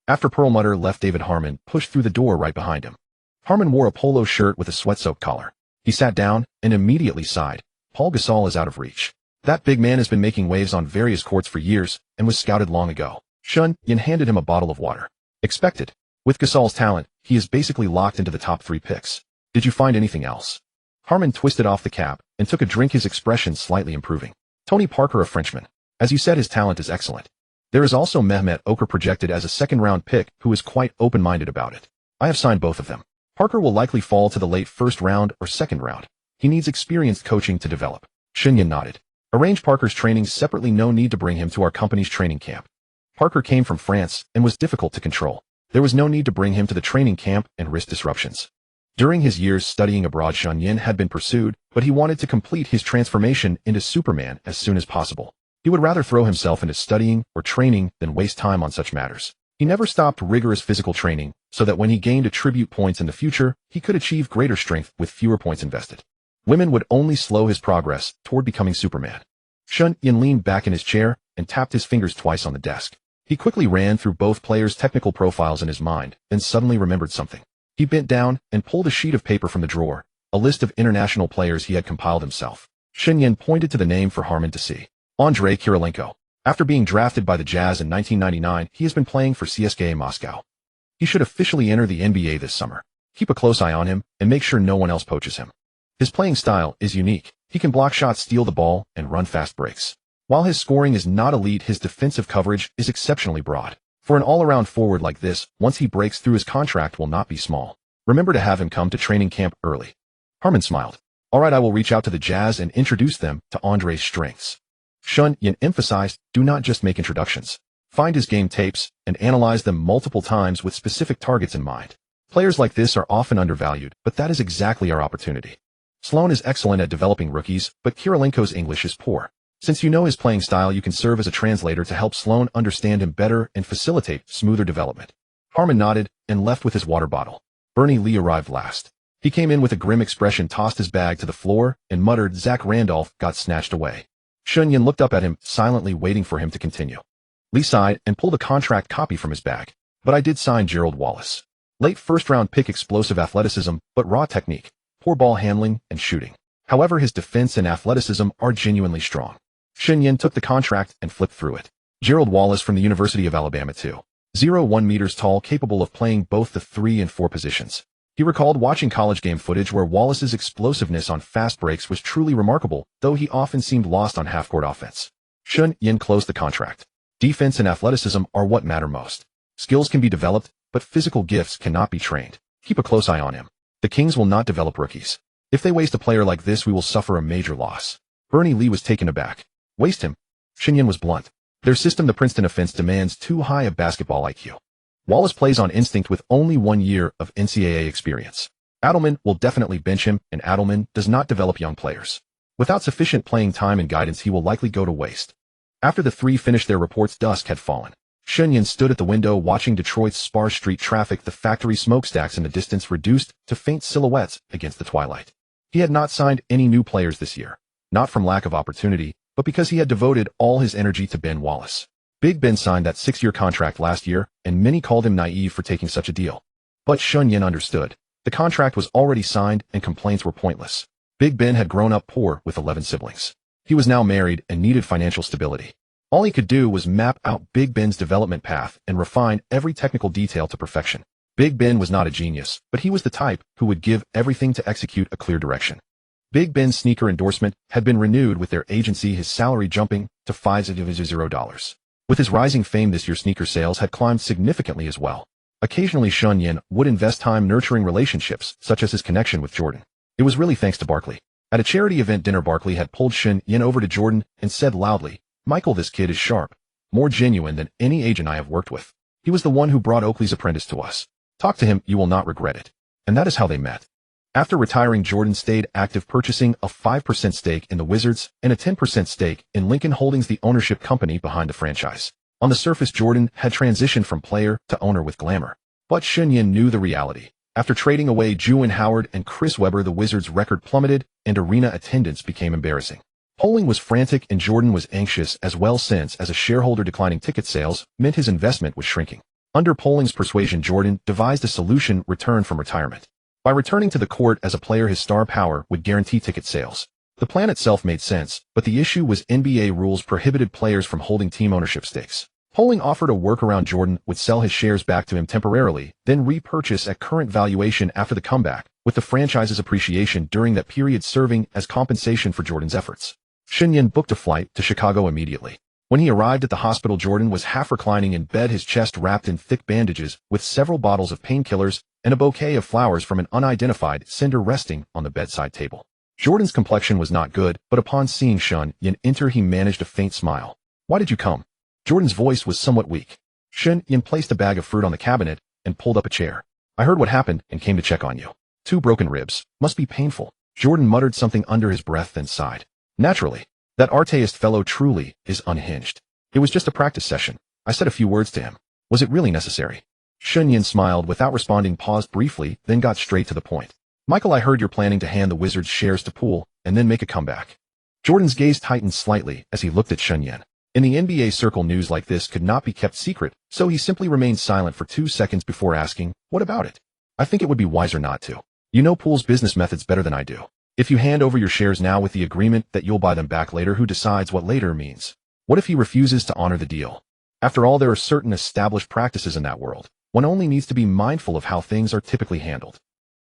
After Perlmutter left, David Harmon pushed through the door right behind him. Harmon wore a polo shirt with a sweat-soaked collar. He sat down and immediately sighed. Paul Gasol is out of reach. That big man has been making waves on various courts for years and was scouted long ago. Shen Yan handed him a bottle of water. Expected. With Gasol's talent, he is basically locked into the top 3 picks. Did you find anything else? Harmon twisted off the cap and took a drink, his expression slightly improving. Tony Parker, a Frenchman. As you said, his talent is excellent. There is also Mehmet Okur, projected as a second-round pick, who is quite open-minded about it. I have signed both of them. Parker will likely fall to the late first round or second round. He needs experienced coaching to develop. Shen Yan nodded. Arrange Parker's training separately. No need to bring him to our company's training camp. Parker came from France and was difficult to control. There was no need to bring him to the training camp and risk disruptions. During his years studying abroad, Shen Yan had been pursued, but he wanted to complete his transformation into Superman as soon as possible. He would rather throw himself into studying or training than waste time on such matters. He never stopped rigorous physical training, so that when he gained attribute points in the future, he could achieve greater strength with fewer points invested. Women would only slow his progress toward becoming Superman. Shen Yan leaned back in his chair and tapped his fingers twice on the desk. He quickly ran through both players' technical profiles in his mind, then suddenly remembered something. He bent down and pulled a sheet of paper from the drawer, a list of international players he had compiled himself. Shen Yan pointed to the name for Harmon to see. Andrei Kirilenko. After being drafted by the Jazz in 1999, he has been playing for CSKA Moscow. He should officially enter the NBA this summer. Keep a close eye on him and make sure no one else poaches him. His playing style is unique. He can block shots, steal the ball, and run fast breaks. While his scoring is not elite, his defensive coverage is exceptionally broad. For an all-around forward like this, once he breaks through, his contract will not be small. Remember to have him come to training camp early. Harmon smiled. All right, I will reach out to the Jazz and introduce them to Andre's strengths. Shen Yan emphasized, do not just make introductions. Find his game tapes and analyze them multiple times with specific targets in mind. Players like this are often undervalued, but that is exactly our opportunity. Sloan is excellent at developing rookies, but Kirilenko's English is poor. Since you know his playing style, you can serve as a translator to help Sloan understand him better and facilitate smoother development. Harmon nodded and left with his water bottle. Bernie Lee arrived last. He came in with a grim expression, tossed his bag to the floor, and muttered, Zach Randolph got snatched away. Shen Yan looked up at him, silently waiting for him to continue. Lee sighed and pulled a contract copy from his bag. But I did sign Gerald Wallace. Late first-round pick, explosive athleticism, but raw technique, poor ball handling, and shooting. However, his defense and athleticism are genuinely strong. Shen Yan took the contract and flipped through it. Gerald Wallace from the University of Alabama 2.01 meters tall, capable of playing both the 3 and 4 positions. He recalled watching college game footage where Wallace's explosiveness on fast breaks was truly remarkable, though he often seemed lost on half-court offense. Shen Yan closed the contract. Defense and athleticism are what matter most. Skills can be developed, but physical gifts cannot be trained. Keep a close eye on him. The Kings will not develop rookies. If they waste a player like this, we will suffer a major loss. Bernie Lee was taken aback. Waste him? Shen Yan was blunt. Their system, the Princeton offense, demands too high a basketball IQ. Wallace plays on instinct with only 1 year of NCAA experience. Adelman will definitely bench him, and Adelman does not develop young players. Without sufficient playing time and guidance, he will likely go to waste. After the three finished their reports, dusk had fallen. Shen Yan stood at the window watching Detroit's sparse street traffic, the factory smokestacks in the distance reduced to faint silhouettes against the twilight. He had not signed any new players this year, not from lack of opportunity, but because he had devoted all his energy to Ben Wallace. Big Ben signed that 6-year contract last year, and many called him naive for taking such a deal. But Shen Yan understood. The contract was already signed, and complaints were pointless. Big Ben had grown up poor with 11 siblings. He was now married and needed financial stability. All he could do was map out Big Ben's development path and refine every technical detail to perfection. Big Ben was not a genius, but he was the type who would give everything to execute a clear direction. Big Ben's sneaker endorsement had been renewed with their agency, his salary jumping to $5,000. With his rising fame this year, sneaker sales had climbed significantly as well. Occasionally, Shen Yan would invest time nurturing relationships, such as his connection with Jordan. It was really thanks to Barkley. At a charity event dinner, Barkley had pulled Shen Yan over to Jordan and said loudly, Michael, this kid is sharp, more genuine than any agent I have worked with. He was the one who brought Oakley's apprentice to us. Talk to him, you will not regret it. And that is how they met. After retiring, Jordan stayed active, purchasing a 5% stake in the Wizards and a 10% stake in Lincoln Holdings, the ownership company behind the franchise. On the surface, Jordan had transitioned from player to owner with glamour. But Shen Yan knew the reality. After trading away Dwyane Howard and Chris Webber, the Wizards' record plummeted and arena attendance became embarrassing. Polling was frantic and Jordan was anxious as well, since as a shareholder, declining ticket sales meant his investment was shrinking. Under Polling's persuasion, Jordan devised a solution: return from retirement. By returning to the court as a player, his star power would guarantee ticket sales. The plan itself made sense, but the issue was NBA rules prohibited players from holding team ownership stakes. Polling offered a workaround: Jordan would sell his shares back to him temporarily, then repurchase at current valuation after the comeback, with the franchise's appreciation during that period serving as compensation for Jordan's efforts. Shen Yan booked a flight to Chicago immediately. When he arrived at the hospital, Jordan was half reclining in bed, his chest wrapped in thick bandages, with several bottles of painkillers and a bouquet of flowers from an unidentified sender resting on the bedside table. Jordan's complexion was not good, but upon seeing Shen Yan enter, he managed a faint smile. Why did you come? Jordan's voice was somewhat weak. Shen Yan placed a bag of fruit on the cabinet and pulled up a chair. I heard what happened and came to check on you. 2 broken ribs. Must be painful. Jordan muttered something under his breath, then sighed. Naturally. That artist fellow truly is unhinged. It was just a practice session. I said a few words to him. Was it really necessary? Shen Yan smiled without responding, paused briefly, then got straight to the point. Michael, I heard you're planning to hand the Wizards shares to Poole and then make a comeback. Jordan's gaze tightened slightly as he looked at Shen Yan. In the NBA circle, news like this could not be kept secret, so he simply remained silent for 2 seconds before asking, what about it? I think it would be wiser not to. You know Poole's business methods better than I do. If you hand over your shares now with the agreement that you'll buy them back later, who decides what later means? What if he refuses to honor the deal? After all, there are certain established practices in that world. One only needs to be mindful of how things are typically handled.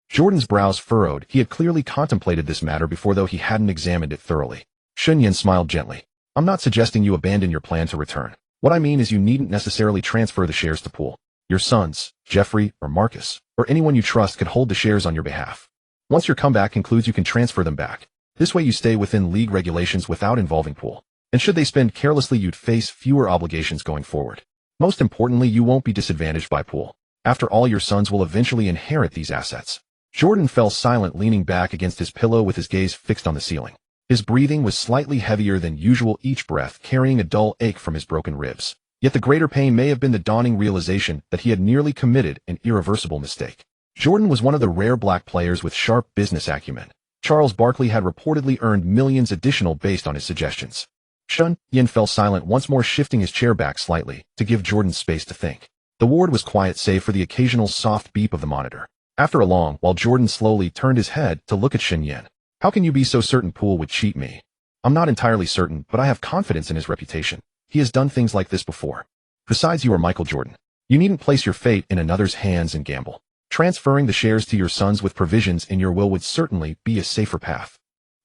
Jordan's brows furrowed. He had clearly contemplated this matter before, though he hadn't examined it thoroughly. Shen Yan smiled gently. I'm not suggesting you abandon your plan to return. What I mean is you needn't necessarily transfer the shares to Poole. Your sons, Jeffrey or Marcus, or anyone you trust could hold the shares on your behalf. Once your comeback concludes, you can transfer them back. This way you stay within league regulations without involving pool. And should they spend carelessly, you'd face fewer obligations going forward. Most importantly, you won't be disadvantaged by pool. After all, your sons will eventually inherit these assets. Jordan fell silent, leaning back against his pillow with his gaze fixed on the ceiling. His breathing was slightly heavier than usual, each breath carrying a dull ache from his broken ribs. Yet the greater pain may have been the dawning realization that he had nearly committed an irreversible mistake. Jordan was one of the rare black players with sharp business acumen. Charles Barkley had reportedly earned millions additional based on his suggestions. Shen Yan fell silent once more, shifting his chair back slightly to give Jordan space to think. The ward was quiet save for the occasional soft beep of the monitor. After a long while, Jordan slowly turned his head to look at Shen Yan. How can you be so certain Poole would cheat me? I'm not entirely certain, but I have confidence in his reputation. He has done things like this before. Besides, you are Michael Jordan. You needn't place your fate in another's hands and gamble. Transferring the shares to your sons with provisions in your will would certainly be a safer path.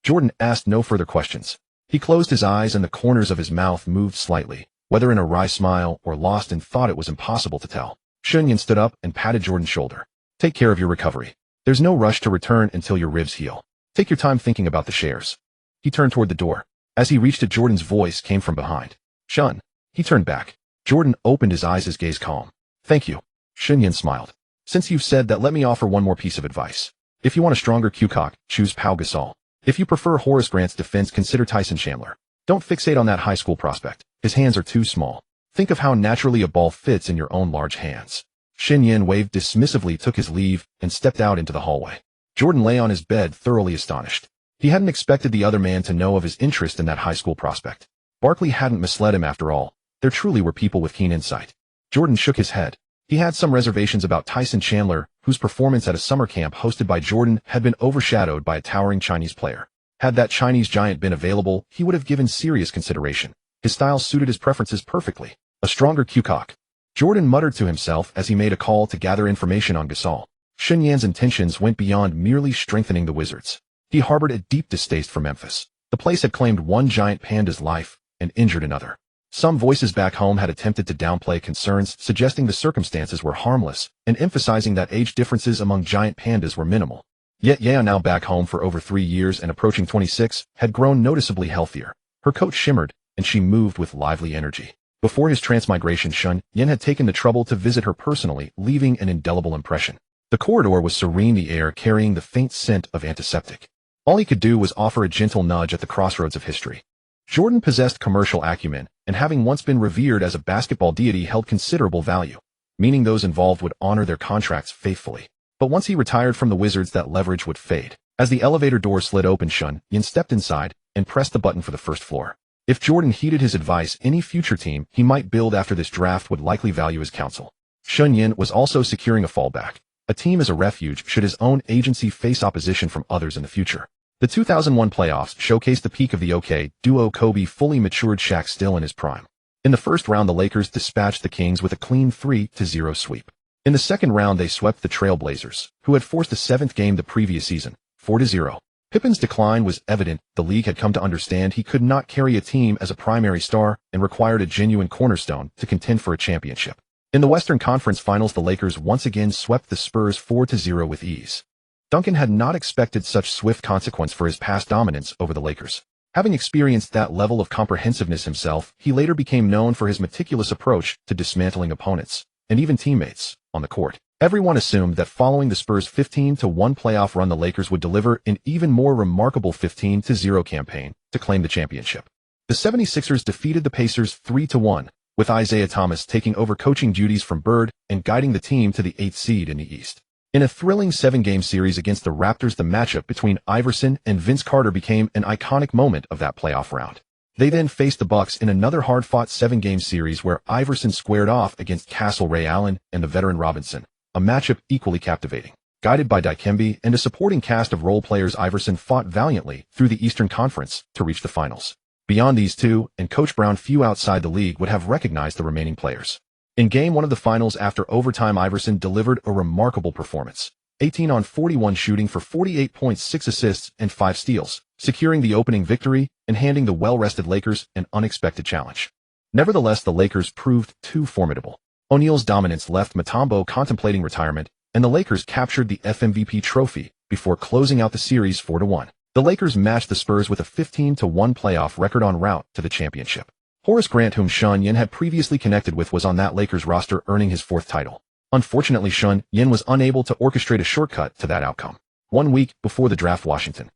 Jordan asked no further questions. He closed his eyes and the corners of his mouth moved slightly, whether in a wry smile or lost in thought it was impossible to tell. Shen Yan stood up and patted Jordan's shoulder. Take care of your recovery. There's no rush to return until your ribs heal. Take your time thinking about the shares. He turned toward the door. As he reached it, Jordan's voice came from behind. Shen. He turned back. Jordan opened his eyes, his gaze calm. Thank you. Shen Yan smiled. Since you've said that, let me offer one more piece of advice. If you want a stronger Q-cock, choose Pau Gasol. If you prefer Horace Grant's defense, consider Tyson Chandler. Don't fixate on that high school prospect. His hands are too small. Think of how naturally a ball fits in your own large hands. Shen Yan waved dismissively, took his leave, and stepped out into the hallway. Jordan lay on his bed, thoroughly astonished. He hadn't expected the other man to know of his interest in that high school prospect. Barkley hadn't misled him after all. There truly were people with keen insight. Jordan shook his head. He had some reservations about Tyson Chandler, whose performance at a summer camp hosted by Jordan had been overshadowed by a towering Chinese player. Had that Chinese giant been available, he would have given serious consideration. His style suited his preferences perfectly. A stronger Q-cock. Jordan muttered to himself as he made a call to gather information on Gasol. Shen Yan's intentions went beyond merely strengthening the Wizards. He harbored a deep distaste for Memphis. The place had claimed one giant panda's life and injured another. Some voices back home had attempted to downplay concerns, suggesting the circumstances were harmless and emphasizing that age differences among giant pandas were minimal. Yet Yaya, now back home for over 3 years and approaching 26, had grown noticeably healthier. Her coat shimmered, and she moved with lively energy. Before his transmigration, Shen Yan had taken the trouble to visit her personally, leaving an indelible impression. The corridor was serene, the air carrying the faint scent of antiseptic. All he could do was offer a gentle nudge at the crossroads of history. Jordan possessed commercial acumen, and having once been revered as a basketball deity, held considerable value, meaning those involved would honor their contracts faithfully. But once he retired from the Wizards, that leverage would fade. As the elevator door slid open, Shen Yan stepped inside and pressed the button for the first floor. If Jordan heeded his advice, any future team he might build after this draft would likely value his counsel. Shen Yan was also securing a fallback, a team as a refuge should his own agency face opposition from others in the future. The 2001 playoffs showcased the peak of the OK duo. Kobe fully matured, Shaq still in his prime. In the first round, the Lakers dispatched the Kings with a clean 3-0 sweep. In the second round, they swept the Trailblazers, who had forced a 7th game the previous season, 4-0. Pippen's decline was evident. The league had come to understand he could not carry a team as a primary star and required a genuine cornerstone to contend for a championship. In the Western Conference Finals, the Lakers once again swept the Spurs 4-0 with ease. Duncan had not expected such swift consequence for his past dominance over the Lakers. Having experienced that level of comprehensiveness himself, he later became known for his meticulous approach to dismantling opponents, and even teammates, on the court. Everyone assumed that following the Spurs' 15-1 playoff run, the Lakers would deliver an even more remarkable 15-0 campaign to claim the championship. The 76ers defeated the Pacers 3-1, with Isaiah Thomas taking over coaching duties from Bird and guiding the team to the 8th seed in the East. In a thrilling 7-game series against the Raptors, the matchup between Iverson and Vince Carter became an iconic moment of that playoff round. They then faced the Bucks in another hard-fought 7-game series where Iverson squared off against Castle Ray Allen and the veteran Robinson, a matchup equally captivating. Guided by Dikembe and a supporting cast of role players, Iverson fought valiantly through the Eastern Conference to reach the finals. Beyond these two, and Coach Brown, few outside the league would have recognized the remaining players. In Game 1 of the finals, after overtime, Iverson delivered a remarkable performance. 18 on 41 shooting for 48.6 assists and 5 steals, securing the opening victory and handing the well-rested Lakers an unexpected challenge. Nevertheless, the Lakers proved too formidable. O'Neal's dominance left Mutombo contemplating retirement, and the Lakers captured the FMVP trophy before closing out the series 4-1. The Lakers matched the Spurs with a 15-1 playoff record en route to the championship. Horace Grant, whom Shen Yan had previously connected with, was on that Lakers roster, earning his 4th title. Unfortunately, Shen Yan was unable to orchestrate a shortcut to that outcome. 1 week before the draft, Washington.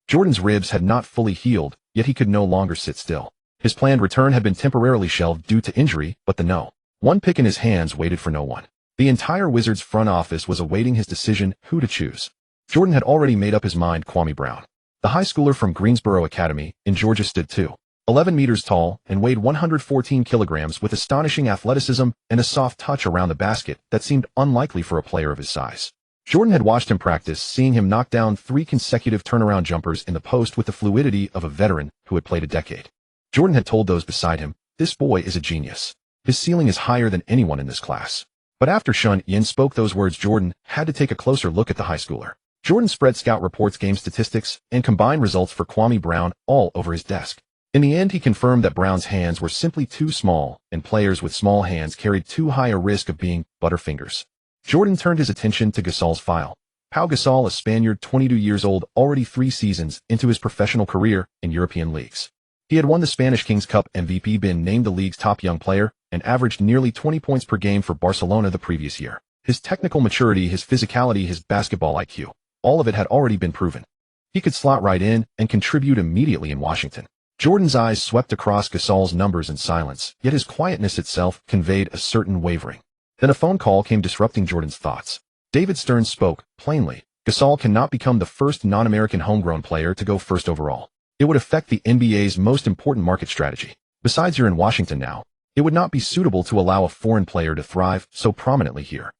Jordan's ribs had not fully healed, yet he could no longer sit still. His planned return had been temporarily shelved due to injury, but the No. 1 pick in his hands waited for no one. The entire Wizards front office was awaiting his decision who to choose. Jordan had already made up his mind. Kobe Bryant, the high schooler from Greensboro Academy in Georgia, stood 2'11" meters tall and weighed 114 kilograms with astonishing athleticism and a soft touch around the basket that seemed unlikely for a player of his size. Jordan had watched him practice, seeing him knock down 3 consecutive turnaround jumpers in the post with the fluidity of a veteran who had played a decade. Jordan had told those beside him, "This boy is a genius. His ceiling is higher than anyone in this class." But after Shen Yan spoke those words, Jordan had to take a closer look at the high schooler. Jordan spread scout reports, game statistics, and combined results for Kobe Bryant all over his desk. In the end, he confirmed that Brown's hands were simply too small, and players with small hands carried too high a risk of being butterfingers. Jordan turned his attention to Gasol's file. Pau Gasol, a Spaniard 22 years old, already 3 seasons into his professional career in European leagues. He had won the Spanish Kings Cup MVP, been named the league's top young player, and averaged nearly 20 points per game for Barcelona the previous year. His technical maturity, his physicality, his basketball IQ, all of it had already been proven. He could slot right in and contribute immediately in Washington. Jordan's eyes swept across Gasol's numbers in silence, yet his quietness itself conveyed a certain wavering. Then a phone call came, disrupting Jordan's thoughts. David Stern spoke, plainly. Gasol cannot become the first non-American homegrown player to go first overall. It would affect the NBA's most important market strategy. Besides, you're in Washington now. It would not be suitable to allow a foreign player to thrive so prominently here.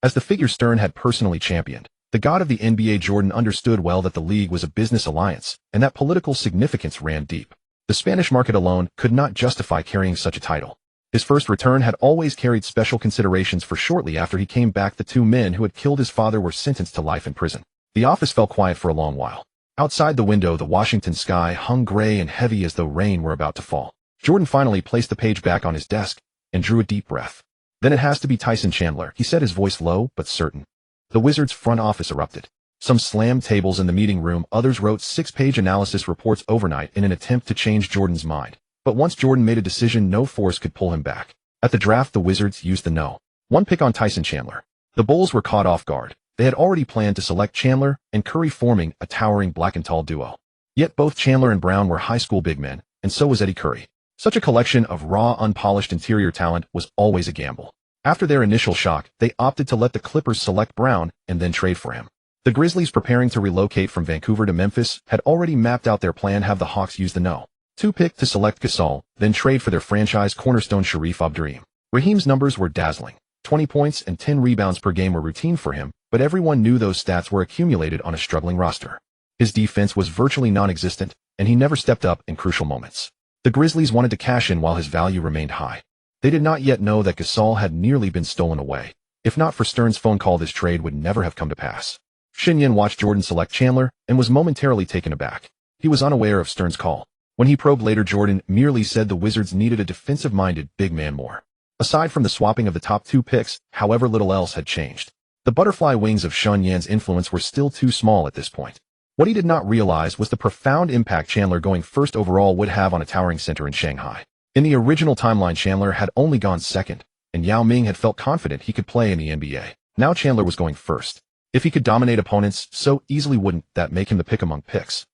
As the figure Stern had personally championed, the god of the NBA, Jordan understood well that the league was a business alliance, and that political significance ran deep. The Spanish market alone could not justify carrying such a title. His first return had always carried special considerations, for shortly after he came back, the 2 men who had killed his father were sentenced to life in prison. The office fell quiet for a long while. Outside the window, the Washington sky hung gray and heavy as though rain were about to fall. Jordan finally placed the page back on his desk and drew a deep breath. "Then it has to be Tyson Chandler," he said, his voice low but certain. The Wizards' front office erupted. Some slammed tables in the meeting room, others wrote 6-page analysis reports overnight in an attempt to change Jordan's mind. But once Jordan made a decision, no force could pull him back. At the draft, the Wizards used the No. 1 pick on Tyson Chandler. The Bulls were caught off guard. They had already planned to select Chandler and Curry, forming a towering black and tall duo. Yet both Chandler and Brown were high school big men, and so was Eddie Curry. Such a collection of raw, unpolished interior talent was always a gamble. After their initial shock, they opted to let the Clippers select Brown and then trade for him. The Grizzlies, preparing to relocate from Vancouver to Memphis, had already mapped out their plan: have the Hawks use the No. 2 pick to select Gasol, then trade for their franchise cornerstone Sharif Abdurrahim. Raheem's numbers were dazzling. 20 points and 10 rebounds per game were routine for him, but everyone knew those stats were accumulated on a struggling roster. His defense was virtually non-existent, and he never stepped up in crucial moments. The Grizzlies wanted to cash in while his value remained high. They did not yet know that Gasol had nearly been stolen away. If not for Stern's phone call, this trade would never have come to pass. Shen Yan watched Jordan select Chandler and was momentarily taken aback. He was unaware of Stern's call. When he probed later, Jordan merely said the Wizards needed a defensive-minded big man more. Aside from the swapping of the top 2 picks, however, little else had changed. The butterfly wings of Shen Yan's influence were still too small at this point. What he did not realize was the profound impact Chandler going first overall would have on a towering center in Shanghai. In the original timeline, Chandler had only gone second, and Yao Ming had felt confident he could play in the NBA. Now Chandler was going first. If he could dominate opponents so easily, wouldn't that make him the pick among picks?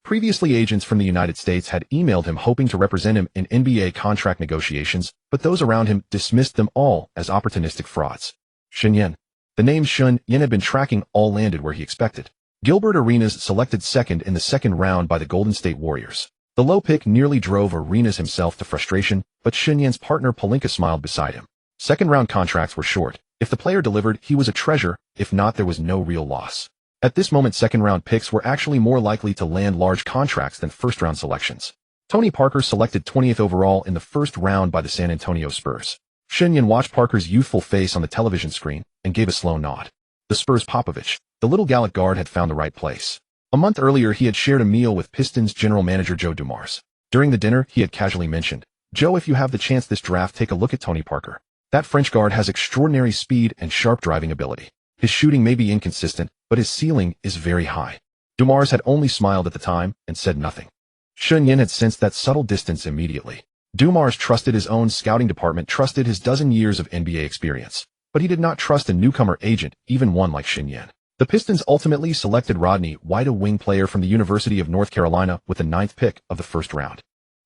Previously, agents from the United States had emailed him hoping to represent him in NBA contract negotiations, but those around him dismissed them all as opportunistic frauds. Shen Yan. The name Shen Yan had been tracking all landed where he expected. Gilbert Arenas, selected second in the second round by the Golden State Warriors. The low pick nearly drove Arenas himself to frustration, but Shen Yan's partner Pelinka smiled beside him. Second-round contracts were short. If the player delivered, he was a treasure. If not, there was no real loss. At this moment, second-round picks were actually more likely to land large contracts than first-round selections. Tony Parker, selected 20th overall in the first round by the San Antonio Spurs. Shen Yan watched Parker's youthful face on the television screen and gave a slow nod. The Spurs' Popovich, the little Gallic guard, had found the right place. A month earlier, he had shared a meal with Pistons general manager Joe Dumars. During the dinner, he had casually mentioned, "Joe, if you have the chance this draft, take a look at Tony Parker." That French guard has extraordinary speed and sharp driving ability. His shooting may be inconsistent, but his ceiling is very high. Dumars had only smiled at the time and said nothing. Shen Yan had sensed that subtle distance immediately. Dumars trusted his own scouting department, trusted his dozen years of NBA experience. But he did not trust a newcomer agent, even one like Shen Yan. The Pistons ultimately selected Rodney White, a wing player from the University of North Carolina, with the 9th pick of the first round.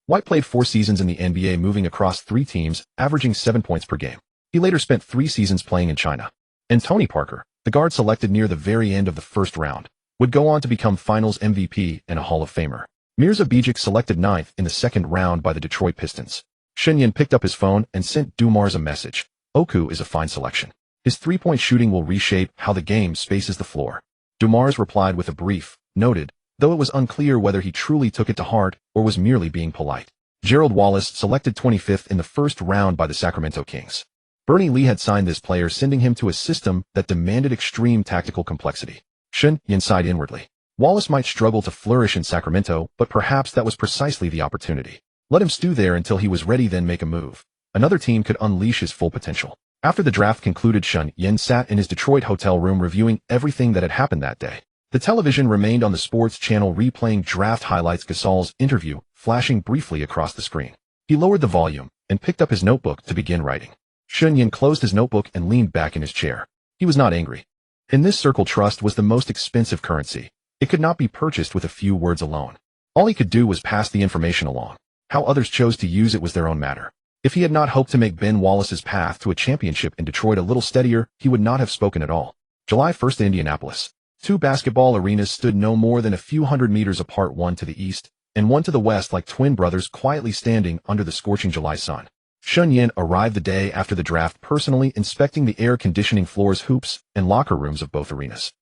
White played 4 seasons in the NBA, moving across 3 teams, averaging 7 points per game. He later spent 3 seasons playing in China. And Tony Parker, the guard selected near the very end of the first round, would go on to become Finals MVP and a Hall of Famer. Mirza Bejic, selected 9th in the 2nd round by the Detroit Pistons. Shen Yan picked up his phone and sent Dumars a message. Oku is a fine selection. His 3-point shooting will reshape how the game spaces the floor. Dumars replied with a brief, noted, though it was unclear whether he truly took it to heart or was merely being polite. Gerald Wallace, selected 25th in the 1st round by the Sacramento Kings. Bernie Lee had signed this player, sending him to a system that demanded extreme tactical complexity. Shen Yan sighed inwardly. Wallace might struggle to flourish in Sacramento, but perhaps that was precisely the opportunity. Let him stew there until he was ready, then make a move. Another team could unleash his full potential. After the draft concluded, Shen Yan sat in his Detroit hotel room reviewing everything that had happened that day. The television remained on the sports channel, replaying draft highlights, Gasol's interview flashing briefly across the screen. He lowered the volume and picked up his notebook to begin writing. Shen Yan closed his notebook and leaned back in his chair. He was not angry. In this circle, trust was the most expensive currency. It could not be purchased with a few words alone. All he could do was pass the information along. How others chose to use it was their own matter. If he had not hoped to make Ben Wallace's path to a championship in Detroit a little steadier, he would not have spoken at all. July 1st, Indianapolis. 2 basketball arenas stood no more than a few hundred meters apart, one to the east and one to the west, like twin brothers quietly standing under the scorching July sun. Shen Yan arrived the day after the draft, personally inspecting the air conditioning floors, hoops, and locker rooms of both arenas.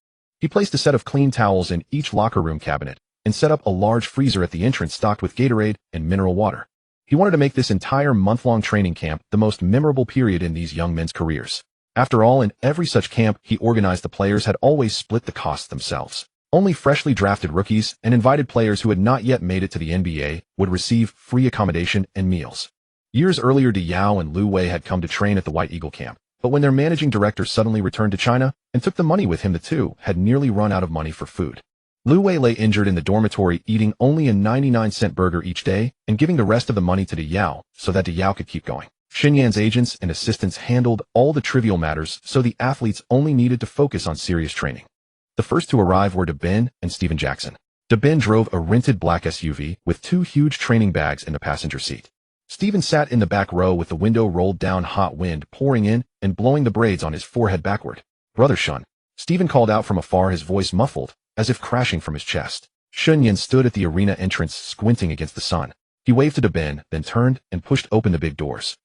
He placed a set of clean towels in each locker room cabinet and set up a large freezer at the entrance stocked with Gatorade and mineral water. He wanted to make this entire month-long training camp the most memorable period in these young men's careers. After all, in every such camp he organized, the players had always split the costs themselves. Only freshly drafted rookies and invited players who had not yet made it to the NBA would receive free accommodation and meals. Years earlier, Dwyane and Lu Wei had come to train at the White Eagle camp, but when their managing director suddenly returned to China and took the money with him, the two had nearly run out of money for food. Lu Wei lay injured in the dormitory, eating only a 99-cent burger each day and giving the rest of the money to Dwyane so that Dwyane could keep going. Shen Yan's agents and assistants handled all the trivial matters, so the athletes only needed to focus on serious training. The first to arrive were Dwyane and Stephen Jackson. Dwyane drove a rented black SUV with 2 huge training bags in the passenger seat. Stephen sat in the back row with the window rolled down, hot wind pouring in and blowing the braids on his forehead backward. "Brother Shen," Stephen called out from afar, his voice muffled, as if crashing from his chest. Shen Yan stood at the arena entrance, squinting against the sun. He waved to Dwyane, then turned and pushed open the big doors.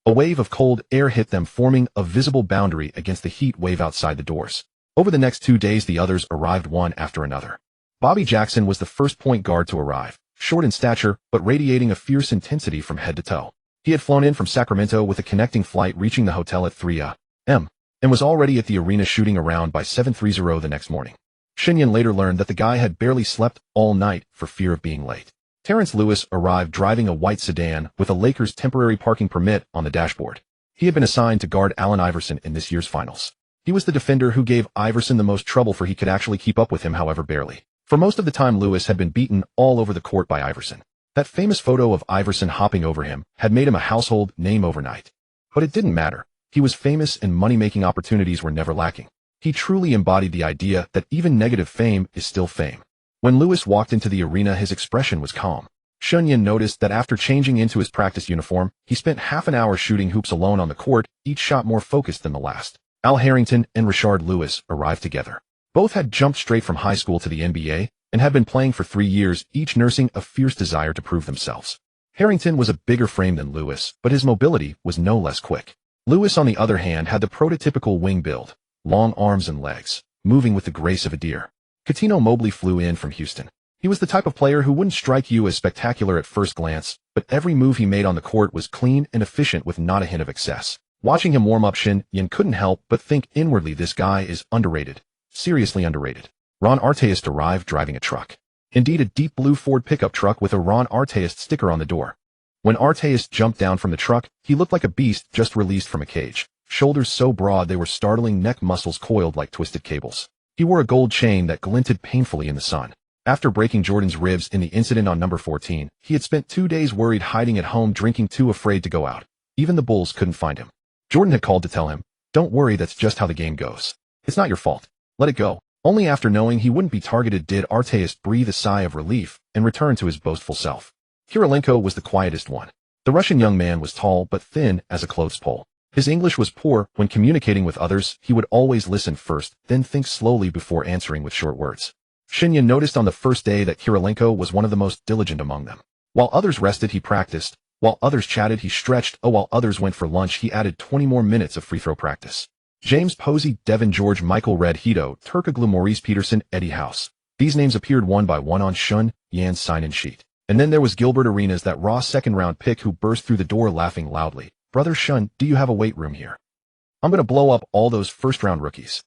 A wave of cold air hit them, forming a visible boundary against the heat wave outside the doors. Over the next 2 days, the others arrived one after another. Bobby Jackson was the first point guard to arrive, short in stature, but radiating a fierce intensity from head to toe. He had flown in from Sacramento with a connecting flight, reaching the hotel at 3 a.m., and was already at the arena shooting around by 7:30 the next morning. Shen Yan later learned that the guy had barely slept all night for fear of being late. Terrence Lewis arrived driving a white sedan with a Lakers temporary parking permit on the dashboard. He had been assigned to guard Allen Iverson in this year's finals. He was the defender who gave Iverson the most trouble, for he could actually keep up with him, however barely. For most of the time, Lewis had been beaten all over the court by Iverson. That famous photo of Iverson hopping over him had made him a household name overnight. But it didn't matter. He was famous and money-making opportunities were never lacking. He truly embodied the idea that even negative fame is still fame. When Lewis walked into the arena, his expression was calm. Shen Yan noticed that after changing into his practice uniform, he spent half an hour shooting hoops alone on the court, each shot more focused than the last. Al Harrington and Rashard Lewis arrived together. Both had jumped straight from high school to the NBA and had been playing for 3 years, each nursing a fierce desire to prove themselves. Harrington was a bigger frame than Lewis, but his mobility was no less quick. Lewis, on the other hand, had the prototypical wing build, long arms and legs, moving with the grace of a deer. Cuttino Mobley flew in from Houston. He was the type of player who wouldn't strike you as spectacular at first glance, but every move he made on the court was clean and efficient with not a hint of excess. Watching him warm up, Shen Yan couldn't help but think inwardly, this guy is underrated. Seriously underrated. Ron Artest arrived driving a truck. Indeed, a deep blue Ford pickup truck with a Ron Artest sticker on the door. When Arteist jumped down from the truck, he looked like a beast just released from a cage. Shoulders so broad they were startling, neck muscles coiled like twisted cables. He wore a gold chain that glinted painfully in the sun. After breaking Jordan's ribs in the incident on number 14, he had spent 2 days worried, hiding at home, drinking, too afraid to go out. Even the Bulls couldn't find him. Jordan had called to tell him, "Don't worry, that's just how the game goes. It's not your fault. Let it go." Only after knowing he wouldn't be targeted did Arteist breathe a sigh of relief and return to his boastful self. Kirilenko was the quietest one. The Russian young man was tall but thin as a clothes pole. His English was poor. When communicating with others, he would always listen first, then think slowly before answering with short words. Shen Yan noticed on the first day that Kirilenko was one of the most diligent among them. While others rested, he practiced. While others chatted, he stretched. While others went for lunch, he added 20 more minutes of free throw practice. James Posey, Devin George, Michael Red Hito, Turkoglu, Maurice Peterson, Eddie House. These names appeared one by one on Shen Yan's sign-in sheet. And then there was Gilbert Arenas, that raw second-round pick who burst through the door laughing loudly. "Brother Shen, do you have a weight room here? I'm going to blow up all those first-round rookies."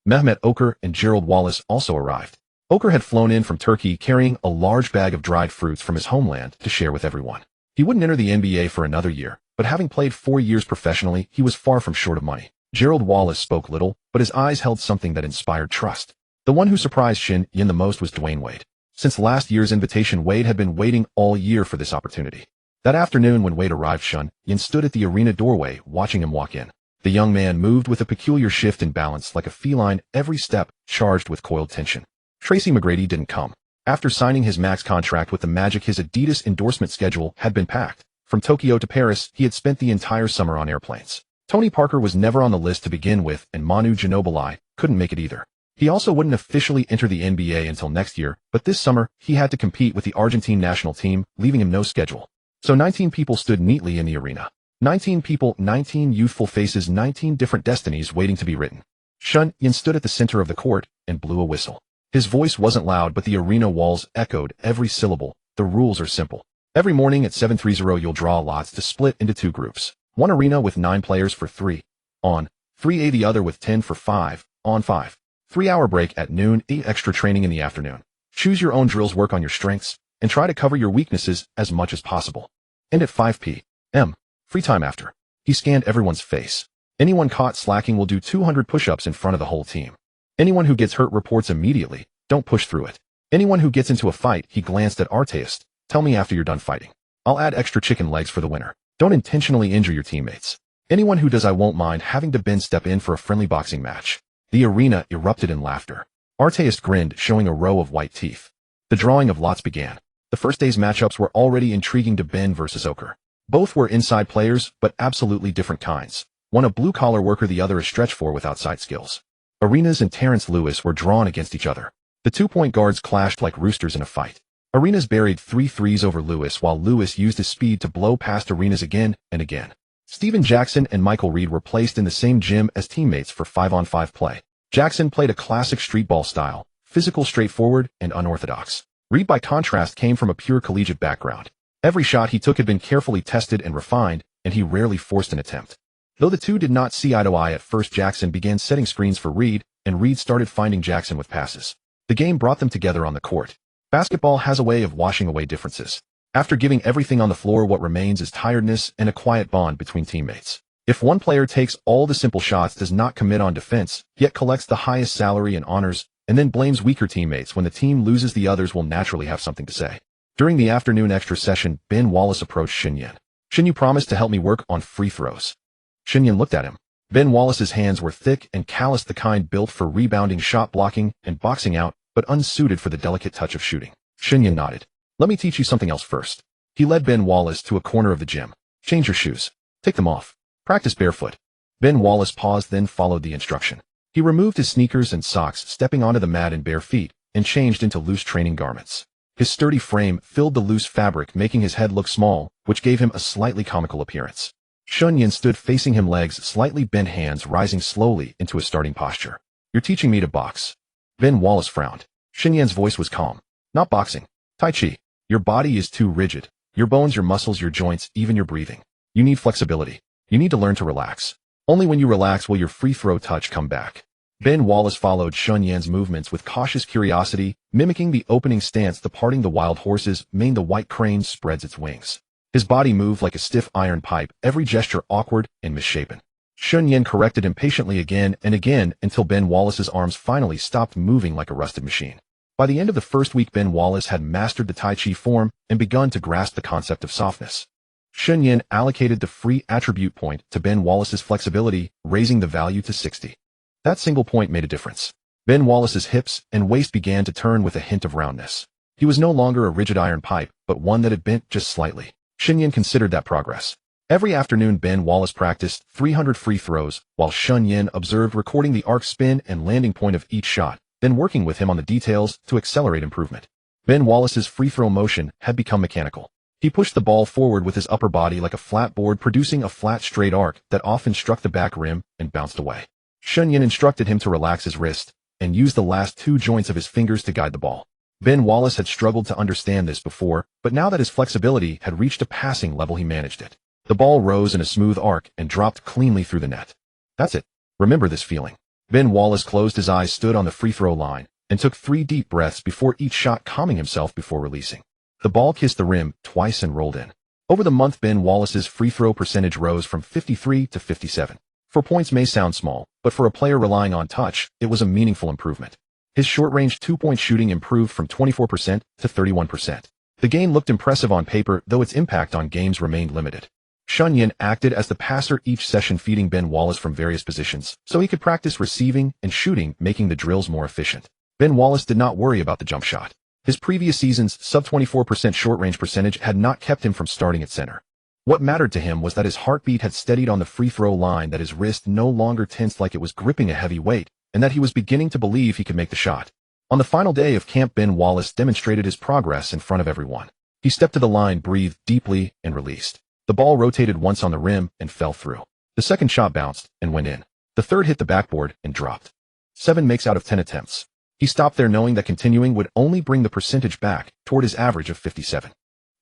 Mehmet Okur and Gerald Wallace also arrived. Okur had flown in from Turkey carrying a large bag of dried fruits from his homeland to share with everyone. He wouldn't enter the NBA for another year, but having played 4 years professionally, he was far from short of money. Gerald Wallace spoke little, but his eyes held something that inspired trust. The one who surprised Shen Yan the most was Dwyane Wade. Since last year's invitation, Wade had been waiting all year for this opportunity. That afternoon when Wade arrived, Shen Yan stood at the arena doorway watching him walk in. The young man moved with a peculiar shift in balance, like a feline, every step charged with coiled tension. Tracy McGrady didn't come. After signing his max contract with the Magic, his Adidas endorsement schedule had been packed. From Tokyo to Paris, he had spent the entire summer on airplanes. Tony Parker was never on the list to begin with, and Manu Ginobili couldn't make it either. He also wouldn't officially enter the NBA until next year, but this summer, he had to compete with the Argentine national team, leaving him no schedule. So 19 people stood neatly in the arena. 19 people, 19 youthful faces, 19 different destinies waiting to be written. Shen Yan stood at the center of the court and blew a whistle. His voice wasn't loud, but the arena walls echoed every syllable. The rules are simple. Every morning at 7:30 you'll draw lots to split into 2 groups. One arena with 9 players for 3 on 3A, the other with 10 for 5 on 5. 3-hour break at noon, 8 extra training in the afternoon. Choose your own drills, work on your strengths, and try to cover your weaknesses as much as possible. And at 5 p.m. free time after. He scanned everyone's face. Anyone caught slacking will do 200 push-ups in front of the whole team. Anyone who gets hurt reports immediately. Don't push through it. Anyone who gets into a fight, he glanced at Arteist. Tell me after you're done fighting. I'll add extra chicken legs for the winner. Don't intentionally injure your teammates. Anyone who does, I won't mind having to bend step in for a friendly boxing match. The arena erupted in laughter. Arteist grinned, showing a row of white teeth. The drawing of lots began. The first day's matchups were already intriguing. Ben versus Okur. Both were inside players, but absolutely different kinds. One a blue-collar worker, the other a stretch four with outside skills. Arenas and Terrence Lewis were drawn against each other. The 2-point guards clashed like roosters in a fight. Arenas buried 3 threes over Lewis, while Lewis used his speed to blow past Arenas again and again. Steven Jackson and Michael Reed were placed in the same gym as teammates for 5-on-5 play. Jackson played a classic street ball style, physical, straightforward, and unorthodox. Reed, by contrast, came from a pure collegiate background. Every shot he took had been carefully tested and refined, and he rarely forced an attempt. Though the two did not see eye to eye at first, Jackson began setting screens for Reed, and Reed started finding Jackson with passes. The game brought them together on the court. Basketball has a way of washing away differences. After giving everything on the floor, what remains is tiredness and a quiet bond between teammates. If one player takes all the simple shots, does not commit on defense, yet collects the highest salary and honors, and then blames weaker teammates when the team loses, the others will naturally have something to say. During the afternoon extra session, Ben Wallace approached Shen Yan. "Shen, you promised to help me work on free throws." Shen Yan looked at him. Ben Wallace's hands were thick and calloused, the kind built for rebounding, shot blocking, and boxing out, but unsuited for the delicate touch of shooting. Shen Yan nodded. "Let me teach you something else first." He led Ben Wallace to a corner of the gym. "Change your shoes. Take them off. Practice barefoot." Ben Wallace paused, then followed the instruction. He removed his sneakers and socks, stepping onto the mat in bare feet, and changed into loose training garments. His sturdy frame filled the loose fabric, making his head look small, which gave him a slightly comical appearance. Shen Yan stood facing him, legs slightly bent, hands rising slowly into a starting posture. "You're teaching me to box." Ben Wallace frowned. Shen Yan's voice was calm. "Not boxing. Tai Chi. Your body is too rigid. Your bones, your muscles, your joints, even your breathing. You need flexibility. You need to learn to relax. Only when you relax will your free throw touch come back." Ben Wallace followed Shen Yan's movements with cautious curiosity, mimicking the opening stance, the parting the wild horse's mane, the white crane spreads its wings. His body moved like a stiff iron pipe, every gesture awkward and misshapen. Shen Yan corrected him patiently again and again until Ben Wallace's arms finally stopped moving like a rusted machine. By the end of the first week, Ben Wallace had mastered the Tai Chi form and begun to grasp the concept of softness. Shen Yan allocated the free attribute point to Ben Wallace's flexibility, raising the value to 60. That single point made a difference. Ben Wallace's hips and waist began to turn with a hint of roundness. He was no longer a rigid iron pipe, but one that had bent just slightly. Shen Yan considered that progress. Every afternoon, Ben Wallace practiced 300 free throws, while Shen Yan observed, recording the arc spin and landing point of each shot, then working with him on the details to accelerate improvement. Ben Wallace's free throw motion had become mechanical. He pushed the ball forward with his upper body like a flat board, producing a flat straight arc that often struck the back rim and bounced away. Shen Yan instructed him to relax his wrist and use the last two joints of his fingers to guide the ball. Ben Wallace had struggled to understand this before, but now that his flexibility had reached a passing level, he managed it. The ball rose in a smooth arc and dropped cleanly through the net. That's it. Remember this feeling. Ben Wallace closed his eyes, stood on the free throw line, and took 3 deep breaths before each shot, calming himself before releasing. The ball kissed the rim twice and rolled in. Over the month, Ben Wallace's free throw percentage rose from 53 to 57. 4 points may sound small, but for a player relying on touch, it was a meaningful improvement. His short-range 2-point shooting improved from 24% to 31%. The gain looked impressive on paper, though its impact on games remained limited. Shen Yan acted as the passer each session, feeding Ben Wallace from various positions, so he could practice receiving and shooting, making the drills more efficient. Ben Wallace did not worry about the jump shot. His previous season's sub-24% short-range percentage had not kept him from starting at center. What mattered to him was that his heartbeat had steadied on the free throw line, that his wrist no longer tensed like it was gripping a heavy weight, and that he was beginning to believe he could make the shot. On the final day of camp, Ben Wallace demonstrated his progress in front of everyone. He stepped to the line, breathed deeply, and released. The ball rotated once on the rim and fell through. The second shot bounced and went in. The third hit the backboard and dropped. 7 makes out of 10 attempts. He stopped there, knowing that continuing would only bring the percentage back toward his average of 57.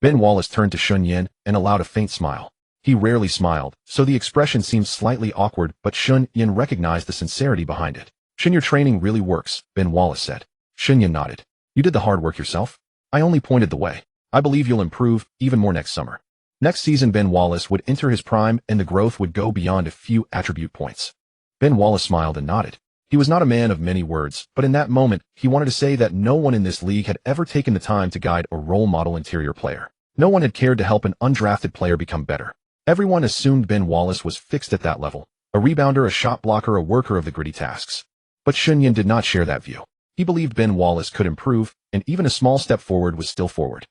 Ben Wallace turned to Shen Yan and allowed a faint smile. He rarely smiled, so the expression seemed slightly awkward, but Shen Yan recognized the sincerity behind it. "Shen, your training really works," Ben Wallace said. Shen Yan nodded. "You did the hard work yourself? I only pointed the way. I believe you'll improve even more next summer." Next season, Ben Wallace would enter his prime, and the growth would go beyond a few attribute points. Ben Wallace smiled and nodded. He was not a man of many words, but in that moment, he wanted to say that no one in this league had ever taken the time to guide a role model interior player. No one had cared to help an undrafted player become better. Everyone assumed Ben Wallace was fixed at that level, a rebounder, a shot blocker, a worker of the gritty tasks. But Shen Yan did not share that view. He believed Ben Wallace could improve, and even a small step forward was still forward.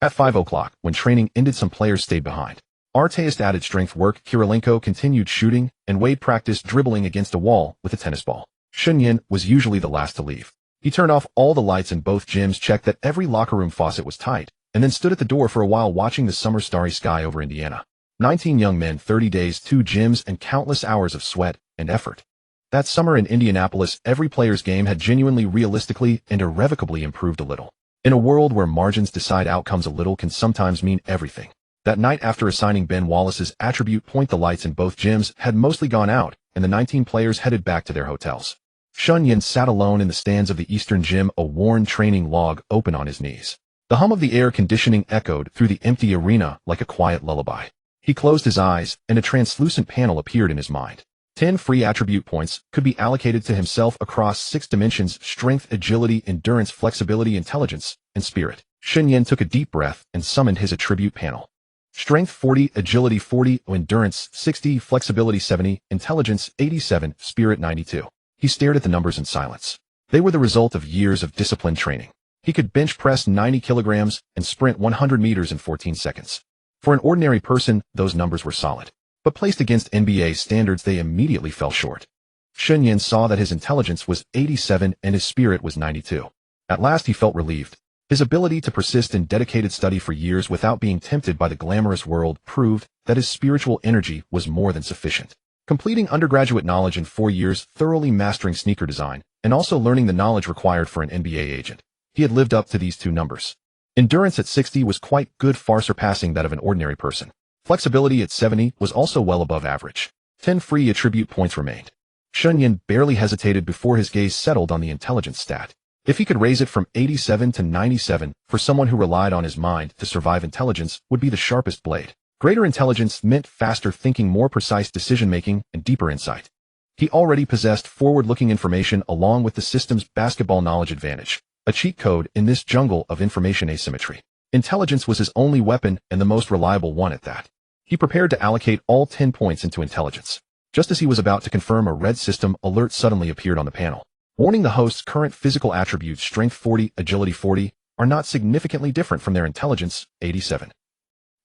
At 5 o'clock, when training ended, some players stayed behind. Artest added strength work, Kirilenko continued shooting, and Wade practiced dribbling against a wall with a tennis ball. Shen Yan was usually the last to leave. He turned off all the lights in both gyms, checked that every locker room faucet was tight, and then stood at the door for a while, watching the summer starry sky over Indiana. 19 young men, 30 days, 2 gyms, and countless hours of sweat and effort. That summer in Indianapolis, every player's game had genuinely, realistically, and irrevocably improved a little. In a world where margins decide outcomes, a little can sometimes mean everything. That night, after assigning Ben Wallace's attribute point, the lights in both gyms had mostly gone out, and the 19 players headed back to their hotels. Shen Yan sat alone in the stands of the Eastern Gym, a worn training log open on his knees. The hum of the air conditioning echoed through the empty arena like a quiet lullaby. He closed his eyes, and a translucent panel appeared in his mind. 10 free attribute points could be allocated to himself across 6 dimensions: strength, agility, endurance, flexibility, intelligence, and spirit. Shen Yan took a deep breath and summoned his attribute panel. Strength 40, agility 40, endurance 60, flexibility 70, intelligence 87, spirit 92. He stared at the numbers in silence. They were the result of years of disciplined training. He could bench press 90 kilograms and sprint 100 meters in 14 seconds. For an ordinary person, those numbers were solid. But placed against NBA standards, they immediately fell short. Shen Yan saw that his intelligence was 87 and his spirit was 92. At last he felt relieved. His ability to persist in dedicated study for years without being tempted by the glamorous world proved that his spiritual energy was more than sufficient. Completing undergraduate knowledge in 4 years, thoroughly mastering sneaker design, and also learning the knowledge required for an NBA agent, he had lived up to these 2 numbers. Endurance at 60 was quite good, far surpassing that of an ordinary person. Flexibility at 70 was also well above average. 10 free attribute points remained. Shen Yan barely hesitated before his gaze settled on the intelligence stat. If he could raise it from 87 to 97, for someone who relied on his mind to survive, intelligence would be the sharpest blade. Greater intelligence meant faster thinking, more precise decision-making, and deeper insight. He already possessed forward-looking information along with the system's basketball knowledge advantage, a cheat code in this jungle of information asymmetry. Intelligence was his only weapon and the most reliable one at that. He prepared to allocate all 10 points into intelligence. Just as he was about to confirm, a red system alert suddenly appeared on the panel, warning the host's current physical attributes, strength 40, agility 40, are not significantly different from their intelligence, 87.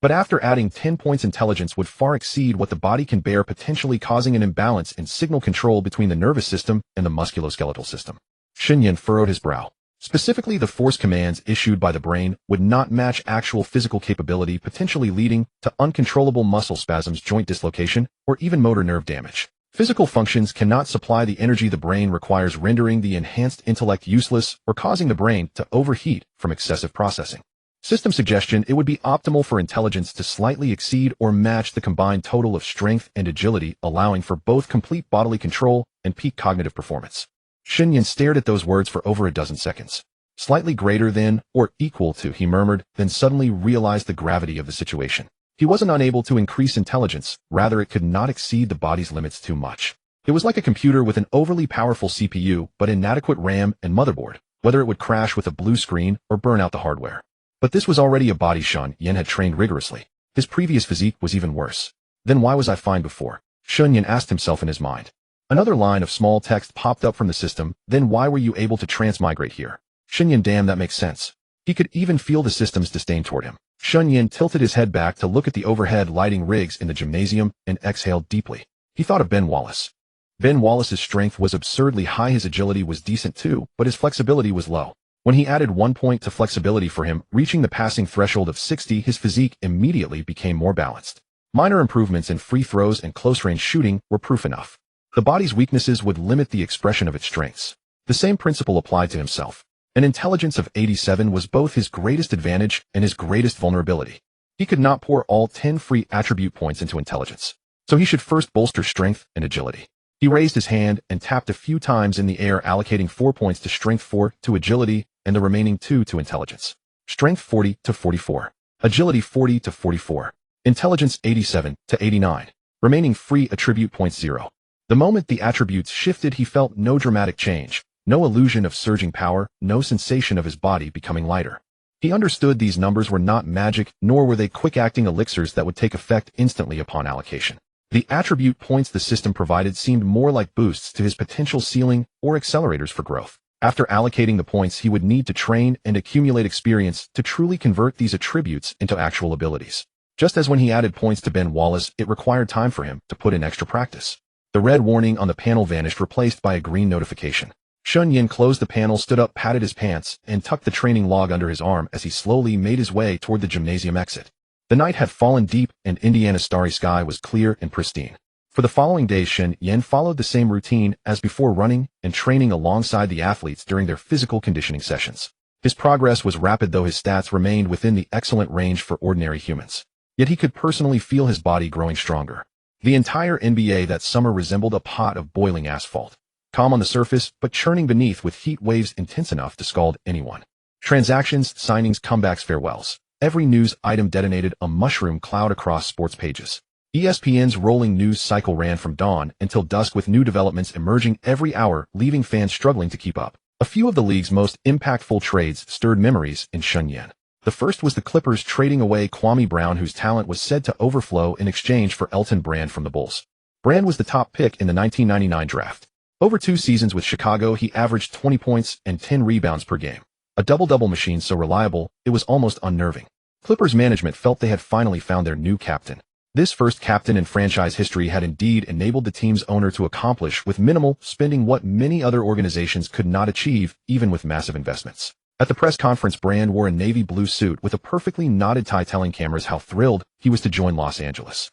But after adding 10 points, intelligence would far exceed what the body can bear, potentially causing an imbalance in signal control between the nervous system and the musculoskeletal system. Shen Yan furrowed his brow. Specifically, the force commands issued by the brain would not match actual physical capability, potentially leading to uncontrollable muscle spasms, joint dislocation, or even motor nerve damage. Physical functions cannot supply the energy the brain requires, rendering the enhanced intellect useless or causing the brain to overheat from excessive processing. System suggestion: it would be optimal for intelligence to slightly exceed or match the combined total of strength and agility, allowing for both complete bodily control and peak cognitive performance. Shen Yan stared at those words for over a dozen seconds. Slightly greater than, or equal to, he murmured, then suddenly realized the gravity of the situation. He wasn't unable to increase intelligence, rather it could not exceed the body's limits too much. It was like a computer with an overly powerful CPU but inadequate RAM and motherboard, whether it would crash with a blue screen or burn out the hardware. But this was already a body Shen Yan had trained rigorously. His previous physique was even worse. Then why was I fine before? Shen Yan asked himself in his mind. Another line of small text popped up from the system. Then why were you able to transmigrate here? Shen Yan, damn, that makes sense. He could even feel the system's disdain toward him. Shen Yan tilted his head back to look at the overhead lighting rigs in the gymnasium and exhaled deeply. He thought of Ben Wallace. Ben Wallace's strength was absurdly high, his agility was decent too, but his flexibility was low. When he added 1 point to flexibility for him, reaching the passing threshold of 60, his physique immediately became more balanced. Minor improvements in free throws and close-range shooting were proof enough. The body's weaknesses would limit the expression of its strengths. The same principle applied to himself. An intelligence of 87 was both his greatest advantage and his greatest vulnerability. He could not pour all 10 free attribute points into intelligence, so he should first bolster strength and agility. He raised his hand and tapped a few times in the air, allocating 4 points to strength, 4 to agility, and the remaining 2 to intelligence. Strength 40 to 44. Agility 40 to 44. Intelligence 87 to 89. Remaining free attribute points 0. The moment the attributes shifted, he felt no dramatic change, no illusion of surging power, no sensation of his body becoming lighter. He understood these numbers were not magic, nor were they quick-acting elixirs that would take effect instantly upon allocation. The attribute points the system provided seemed more like boosts to his potential ceiling or accelerators for growth. After allocating the points, he would need to train and accumulate experience to truly convert these attributes into actual abilities. Just as when he added points to Ben Wallace, it required time for him to put in extra practice. The red warning on the panel vanished, replaced by a green notification. Shen Yan closed the panel, stood up, patted his pants, and tucked the training log under his arm as he slowly made his way toward the gymnasium exit. The night had fallen deep, and Indiana's starry sky was clear and pristine. For the following days, Shen Yan followed the same routine as before, running and training alongside the athletes during their physical conditioning sessions. His progress was rapid, though his stats remained within the excellent range for ordinary humans. Yet he could personally feel his body growing stronger. The entire NBA that summer resembled a pot of boiling asphalt, calm on the surface, but churning beneath with heat waves intense enough to scald anyone. Transactions, signings, comebacks, farewells. Every news item detonated a mushroom cloud across sports pages. ESPN's rolling news cycle ran from dawn until dusk, with new developments emerging every hour, leaving fans struggling to keep up. A few of the league's most impactful trades stirred memories in Shen Yan. The first was the Clippers trading away Kwame Brown, whose talent was said to overflow, in exchange for Elton Brand from the Bulls. Brand was the top pick in the 1999 draft. Over 2 seasons with Chicago, he averaged 20 points and 10 rebounds per game. A double-double machine so reliable, it was almost unnerving. Clippers management felt they had finally found their new captain. This first captain in franchise history had indeed enabled the team's owner to accomplish with minimal spending what many other organizations could not achieve, even with massive investments. At the press conference, Brand wore a navy blue suit with a perfectly knotted tie, telling cameras how thrilled he was to join Los Angeles.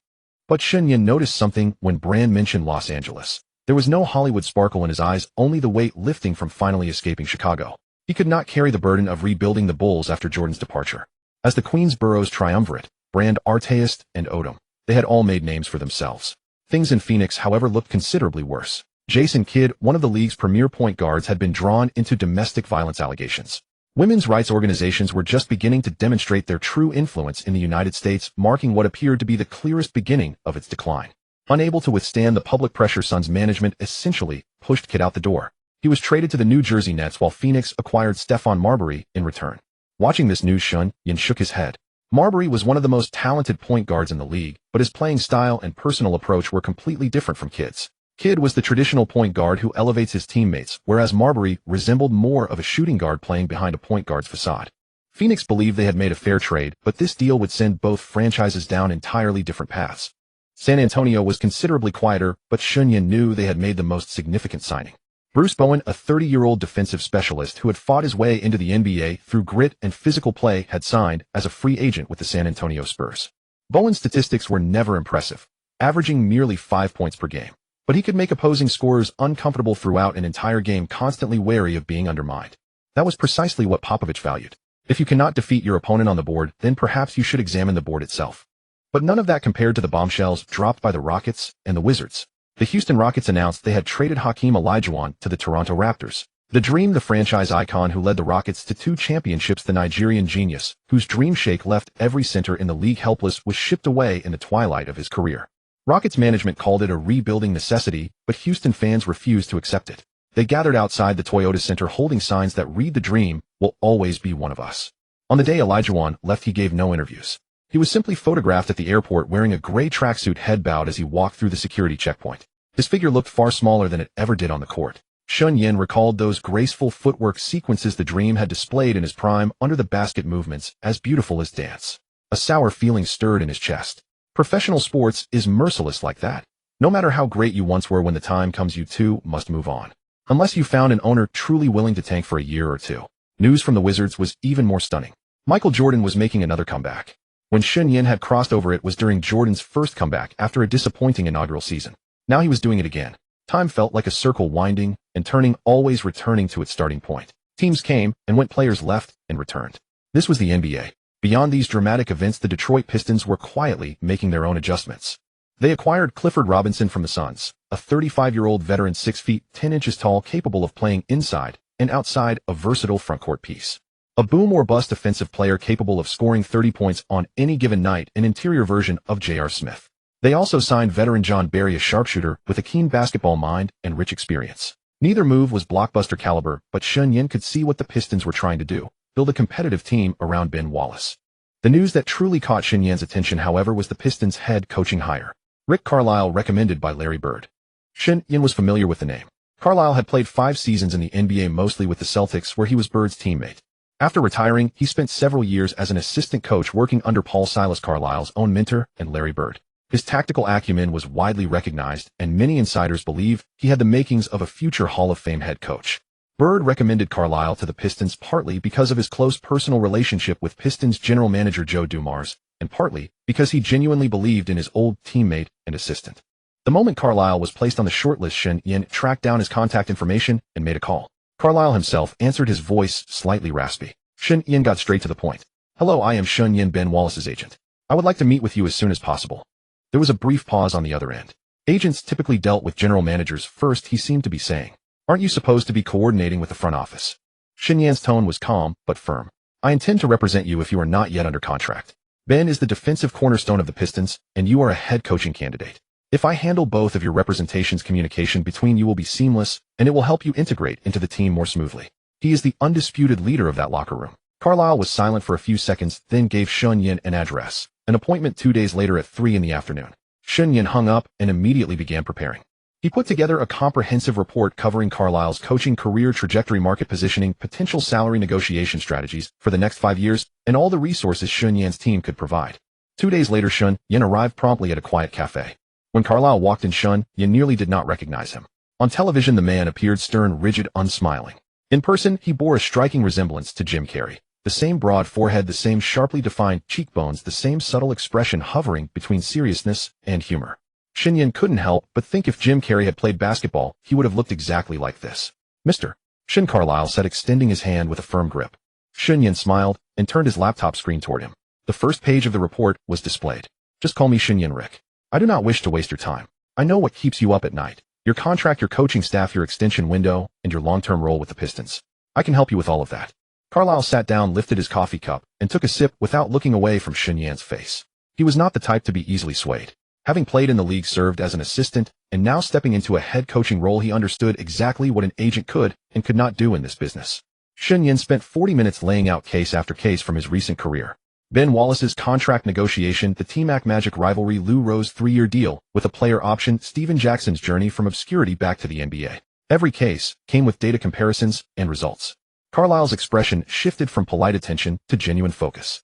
But Shen Yan noticed something when Brand mentioned Los Angeles. There was no Hollywood sparkle in his eyes, only the weight lifting from finally escaping Chicago. He could not carry the burden of rebuilding the Bulls after Jordan's departure. As the Queensborough's triumvirate, Brand, Artest, and Odom, they had all made names for themselves. Things in Phoenix, however, looked considerably worse. Jason Kidd, one of the league's premier point guards, had been drawn into domestic violence allegations. Women's rights organizations were just beginning to demonstrate their true influence in the United States, marking what appeared to be the clearest beginning of its decline. Unable to withstand the public pressure, Suns management essentially pushed Kidd out the door. He was traded to the New Jersey Nets while Phoenix acquired Stephon Marbury in return. Watching this news, Shen Yan shook his head. Marbury was one of the most talented point guards in the league, but his playing style and personal approach were completely different from Kidd's. Kidd was the traditional point guard who elevates his teammates, whereas Marbury resembled more of a shooting guard playing behind a point guard's facade. Phoenix believed they had made a fair trade, but this deal would send both franchises down entirely different paths. San Antonio was considerably quieter, but Shen Yan knew they had made the most significant signing. Bruce Bowen, a 30-year-old defensive specialist who had fought his way into the NBA through grit and physical play, had signed as a free agent with the San Antonio Spurs. Bowen's statistics were never impressive, averaging merely 5 points per game. But he could make opposing scorers uncomfortable throughout an entire game, constantly wary of being undermined. That was precisely what Popovich valued. If you cannot defeat your opponent on the board, then perhaps you should examine the board itself. But none of that compared to the bombshells dropped by the Rockets and the Wizards. The Houston Rockets announced they had traded Hakeem Olajuwon to the Toronto Raptors. The Dream, the franchise icon who led the Rockets to 2 championships, the Nigerian genius, whose dream shake left every center in the league helpless, was shipped away in the twilight of his career. Rockets management called it a rebuilding necessity, but Houston fans refused to accept it. They gathered outside the Toyota Center holding signs that read, "The Dream will always be one of us." On the day Olajuwon left, he gave no interviews. He was simply photographed at the airport wearing a gray tracksuit, head bowed as he walked through the security checkpoint. His figure looked far smaller than it ever did on the court. Shen Yan recalled those graceful footwork sequences the Dream had displayed in his prime, under the basket movements as beautiful as dance. A sour feeling stirred in his chest. Professional sports is merciless like that. No matter how great you once were, when the time comes, you too must move on. Unless you found an owner truly willing to tank for a year or two. News from the Wizards was even more stunning. Michael Jordan was making another comeback. When Shen Yan had crossed over, it was during Jordan's first comeback after a disappointing inaugural season. Now he was doing it again. Time felt like a circle, winding and turning, always returning to its starting point. Teams came and went, players left and returned. This was the NBA. Beyond these dramatic events, the Detroit Pistons were quietly making their own adjustments. They acquired Clifford Robinson from the Suns, a 35-year-old veteran, 6 feet 10 inches tall, capable of playing inside and outside, a versatile frontcourt piece. A boom or bust offensive player capable of scoring 30 points on any given night, an interior version of J.R. Smith. They also signed veteran John Barry, a sharpshooter with a keen basketball mind and rich experience. Neither move was blockbuster caliber, but Shen Yan could see what the Pistons were trying to do: build a competitive team around Ben Wallace. The news that truly caught Shen Yan's attention, however, was the Pistons' head coaching hire. Rick Carlisle, recommended by Larry Bird. Shen Yan was familiar with the name. Carlisle had played 5 seasons in the NBA, mostly with the Celtics, where he was Bird's teammate. After retiring, he spent several years as an assistant coach working under Paul Silas, Carlisle's own mentor, and Larry Bird. His tactical acumen was widely recognized, and many insiders believe he had the makings of a future Hall of Fame head coach. Bird recommended Carlisle to the Pistons partly because of his close personal relationship with Pistons general manager Joe Dumars, and partly because he genuinely believed in his old teammate and assistant. The moment Carlisle was placed on the shortlist, Shen Yan tracked down his contact information and made a call. Carlisle himself answered, his voice slightly raspy. Shen Yan got straight to the point. "Hello, I am Shen Yan, Ben Wallace's agent. I would like to meet with you as soon as possible." There was a brief pause on the other end. Agents typically dealt with general managers first, he seemed to be saying. "Aren't you supposed to be coordinating with the front office?" Shen Yan's tone was calm but firm. "I intend to represent you if you are not yet under contract. Ben is the defensive cornerstone of the Pistons, and you are a head coaching candidate. If I handle both of your representations, communication between you will be seamless, and it will help you integrate into the team more smoothly. He is the undisputed leader of that locker room." Carlisle was silent for a few seconds, then gave Shen Yan an address, an appointment 2 days later at 3 in the afternoon. Shen Yan hung up and immediately began preparing. He put together a comprehensive report covering Carlisle's coaching career trajectory, market positioning, potential salary negotiation strategies for the next 5 years, and all the resources Shen Yan's team could provide. 2 days later, Shen Yan arrived promptly at a quiet cafe. When Carlisle walked in, Shen Yan nearly did not recognize him. On television, the man appeared stern, rigid, unsmiling. In person, he bore a striking resemblance to Jim Carrey. The same broad forehead, the same sharply defined cheekbones, the same subtle expression hovering between seriousness and humor. Shen Yan couldn't help but think if Jim Carrey had played basketball, he would have looked exactly like this. "Mr. Shen," Carlisle said, extending his hand with a firm grip. Shen Yan smiled and turned his laptop screen toward him. The first page of the report was displayed. "Just call me Shen Yan, Rick. I do not wish to waste your time. I know what keeps you up at night. Your contract, your coaching staff, your extension window, and your long-term role with the Pistons. I can help you with all of that. Carlisle sat down, lifted his coffee cup, and took a sip without looking away from Shen Yan's face. He was not the type to be easily swayed. Having played in the league, served as an assistant, and now stepping into a head coaching role, he understood exactly what an agent could and could not do in this business. Shen Yan spent 40 minutes laying out case after case from his recent career. Ben Wallace's contract negotiation, the T-Mac Magic rivalry, Lou Rowe's 3-year deal with a player option, Steven Jackson's journey from obscurity back to the NBA. Every case came with data comparisons and results. Carlisle's expression shifted from polite attention to genuine focus.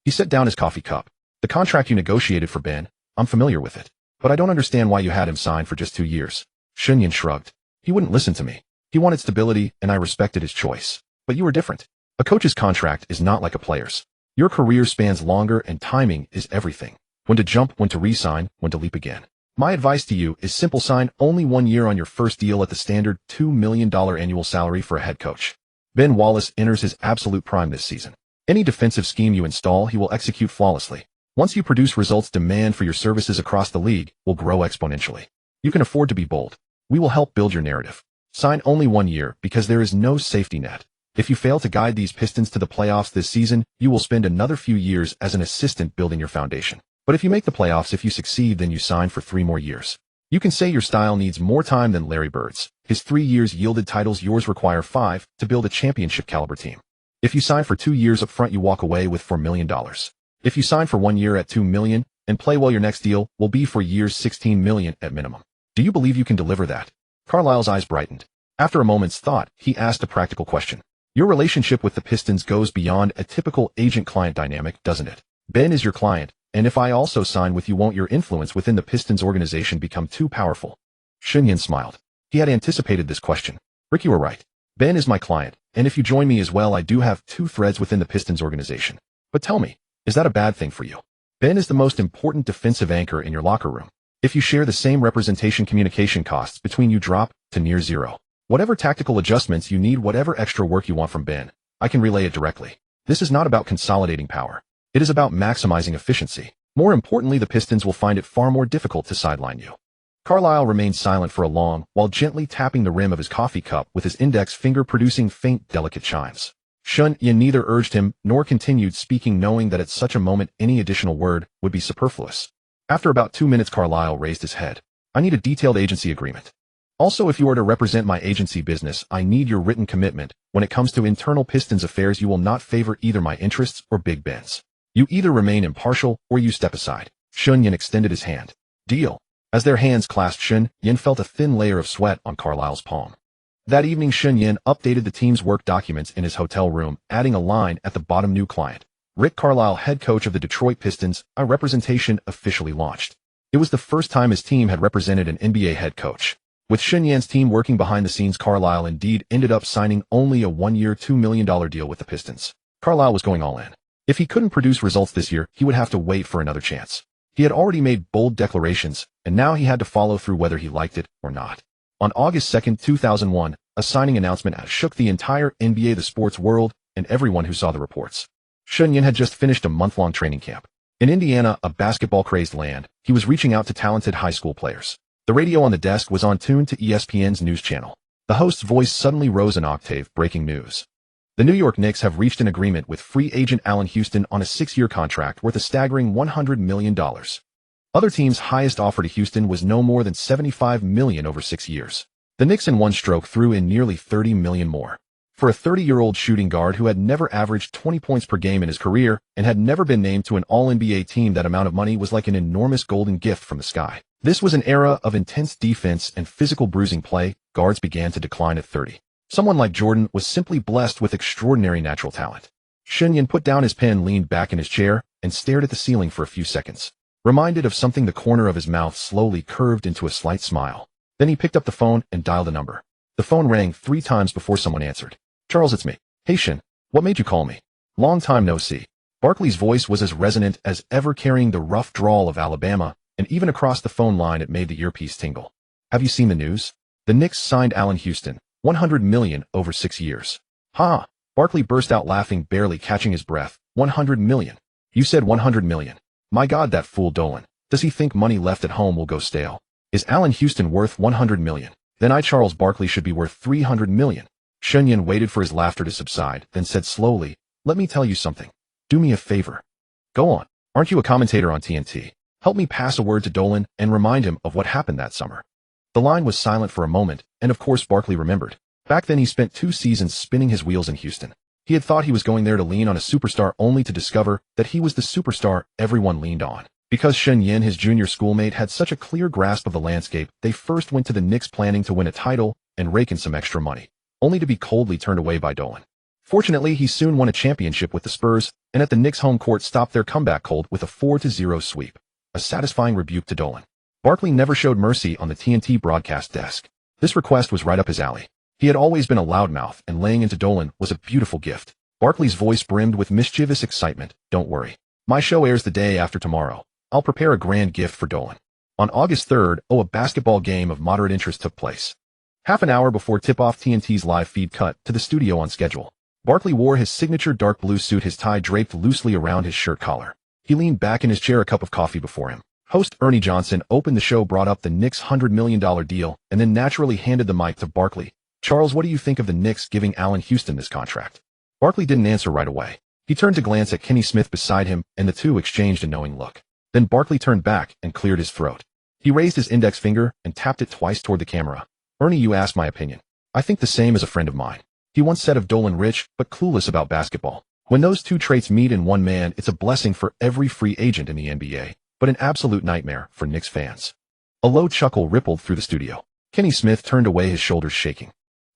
He set down his coffee cup. The contract you negotiated for Ben, I'm familiar with it, but I don't understand why you had him sign for just 2 years. Shen Yan shrugged. He wouldn't listen to me. He wanted stability, and I respected his choice. But you were different. A coach's contract is not like a player's. Your career spans longer, and timing is everything. When to jump, when to re-sign, when to leap again. My advice to you is simple: sign only 1 year on your first deal at the standard $2 million annual salary for a head coach. Ben Wallace enters his absolute prime this season. Any defensive scheme you install, he will execute flawlessly. Once you produce results, demand for your services across the league will grow exponentially. You can afford to be bold. We will help build your narrative. Sign only 1 year because there is no safety net. If you fail to guide these Pistons to the playoffs this season, you will spend another few years as an assistant building your foundation. But if you make the playoffs, if you succeed, then you sign for 3 more years. You can say your style needs more time than Larry Bird's. His 3 years yielded titles. Yours require 5 to build a championship caliber team. If you sign for 2 years up front, you walk away with $4 million. If you sign for 1 year at $2 million and play well, your next deal will be for years $16 million at minimum. Do you believe you can deliver that? Carlisle's eyes brightened. After a moment's thought, he asked a practical question. Your relationship with the Pistons goes beyond a typical agent-client dynamic, doesn't it? Ben is your client, and if I also sign with you, won't your influence within the Pistons organization become too powerful? Shen Yan smiled. He had anticipated this question. Rick, you were right. Ben is my client, and if you join me as well, I do have 2 threads within the Pistons organization. But tell me, is that a bad thing for you? Ben is the most important defensive anchor in your locker room. If you share the same representation, communication costs between you drop to near zero. Whatever tactical adjustments you need, whatever extra work you want from Ben, I can relay it directly. This is not about consolidating power. It is about maximizing efficiency. More importantly, the Pistons will find it far more difficult to sideline you. Carlisle remained silent for a long while, gently tapping the rim of his coffee cup with his index finger, producing faint, delicate chimes. Shen Yan neither urged him nor continued speaking, knowing that at such a moment any additional word would be superfluous. After about 2 minutes, Carlisle raised his head. I need a detailed agency agreement. Also, if you are to represent my agency business, I need your written commitment. When it comes to internal Pistons affairs, you will not favor either my interests or Big Ben's. You either remain impartial or you step aside. Shen Yan extended his hand. Deal. As their hands clasped, Shen Yan felt a thin layer of sweat on Carlisle's palm. That evening, Shen Yan updated the team's work documents in his hotel room, adding a line at the bottom: new client. Rick Carlisle, head coach of the Detroit Pistons. A representation officially launched. It was the first time his team had represented an NBA head coach. With Shen Yan's team working behind the scenes, Carlisle indeed ended up signing only a 1-year, $2 million deal with the Pistons. Carlisle was going all in. If he couldn't produce results this year, he would have to wait for another chance. He had already made bold declarations, and now he had to follow through whether he liked it or not. On August 2, 2001, a signing announcement shook the entire NBA, the sports world, and everyone who saw the reports. Shen Yan had just finished a month-long training camp. In Indiana, a basketball-crazed land, he was reaching out to talented high school players. The radio on the desk was on tune to ESPN's news channel. The host's voice suddenly rose an octave. Breaking news. The New York Knicks have reached an agreement with free agent Allan Houston on a 6-year contract worth a staggering $100 million. Other teams' highest offer to Houston was no more than $75 million over 6 years. The Knicks in one stroke threw in nearly $30 million more. For a 30-year-old shooting guard who had never averaged 20 points per game in his career and had never been named to an All-NBA team, that amount of money was like an enormous golden gift from the sky. This was an era of intense defense and physical bruising play. Guards began to decline at 30. Someone like Jordan was simply blessed with extraordinary natural talent. Shen Yan put down his pen, leaned back in his chair, and stared at the ceiling for a few seconds. Reminded of something, the corner of his mouth slowly curved into a slight smile. Then he picked up the phone and dialed a number. The phone rang 3 times before someone answered. Charles, it's me. Hey Shen, what made you call me? Long time no see. Barkley's voice was as resonant as ever, carrying the rough drawl of Alabama, and even across the phone line it made the earpiece tingle. Have you seen the news? The Knicks signed Allan Houston, $100 million over 6 years. Ha! Barkley burst out laughing, barely catching his breath. $100 million. You said $100 million. My God, that fool Dolan. Does he think money left at home will go stale? Is Allen Houston worth $100 million? Then Charles Barkley should be worth $300 million. Shen Yan waited for his laughter to subside, then said slowly, "Let me tell you something. Do me a favor. Go on. Aren't you a commentator on TNT? Help me pass a word to Dwyane and remind him of what happened that summer." The line was silent for a moment, and of course Barkley remembered. Back then he spent 2 seasons spinning his wheels in Houston. He had thought he was going there to lean on a superstar only to discover that he was the superstar everyone leaned on. Because Shen Yan, his junior schoolmate, had such a clear grasp of the landscape, they first went to the Knicks planning to win a title and rake in some extra money, only to be coldly turned away by Dwyane. Fortunately, he soon won a championship with the Spurs, and at the Knicks' home court stopped their comeback cold with a 4-0 sweep, a satisfying rebuke to Dwyane. Barkley never showed mercy on the TNT broadcast desk. This request was right up his alley. He had always been a loudmouth, and laying into Dwyane was a beautiful gift. Barkley's voice brimmed with mischievous excitement. "Don't worry. My show airs the day after tomorrow. I'll prepare a grand gift for Dwyane." On August 3rd, a basketball game of moderate interest took place. Half an hour before tip-off, TNT's live feed cut to the studio on schedule. Barkley wore his signature dark blue suit, his tie draped loosely around his shirt collar. He leaned back in his chair, a cup of coffee before him. Host Ernie Johnson opened the show, brought up the Knicks' $100 million deal, and then naturally handed the mic to Barkley. "Charles, what do you think of the Knicks giving Allen Houston this contract?" Barkley didn't answer right away. He turned to glance at Kenny Smith beside him, and the two exchanged a knowing look. Then Barkley turned back and cleared his throat. He raised his index finger and tapped it twice toward the camera. "Ernie, you asked my opinion. I think the same as a friend of mine." He once said of Dwyane, rich but clueless about basketball. When those two traits meet in one man, it's a blessing for every free agent in the NBA, but an absolute nightmare for Knicks fans. A low chuckle rippled through the studio. Kenny Smith turned away, his shoulders shaking.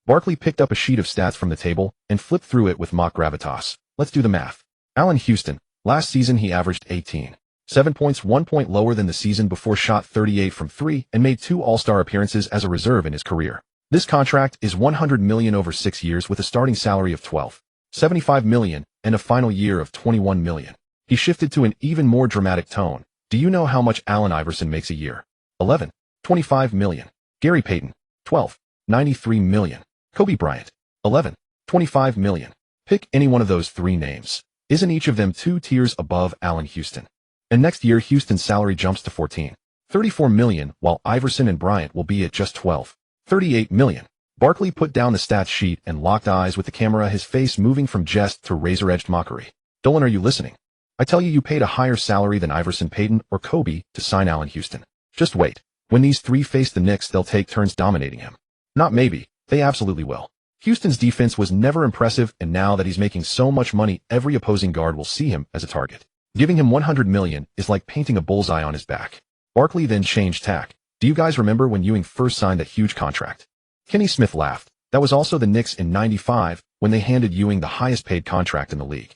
Barkley picked up a sheet of stats from the table and flipped through it with mock gravitas. "Let's do the math. Allen Houston, last season he averaged 18.7 points, 1 point lower than the season before, shot 38 from 3, and made 2 All-Star appearances as a reserve in his career. This contract is $100 million over 6 years with a starting salary of $12.75 million and a final year of $21 million. He shifted to an even more dramatic tone. "Do you know how much Allen Iverson makes a year? $11.25 million. Gary Payton, $12.93 million. Kobe Bryant, $11.25 million. Pick any one of those 3 names. Isn't each of them 2 tiers above Allen Houston? And next year Houston's salary jumps to $14.34 million, while Iverson and Bryant will be at just $12.38 million. Barkley put down the stats sheet and locked eyes with the camera, his face moving from jest to razor-edged mockery. "Dwyane, are you listening? I tell you, you paid a higher salary than Iverson, Payton, or Kobe to sign Allen Houston. Just wait. When these 3 face the Knicks, they'll take turns dominating him. Not maybe. They absolutely will." Houston's defense was never impressive, and now that he's making so much money, every opposing guard will see him as a target. Giving him $100 million is like painting a bullseye on his back. Barkley then changed tack. "Do you guys remember when Ewing first signed that huge contract?" Kenny Smith laughed. "That was also the Knicks in '95, when they handed Ewing the highest paid contract in the league."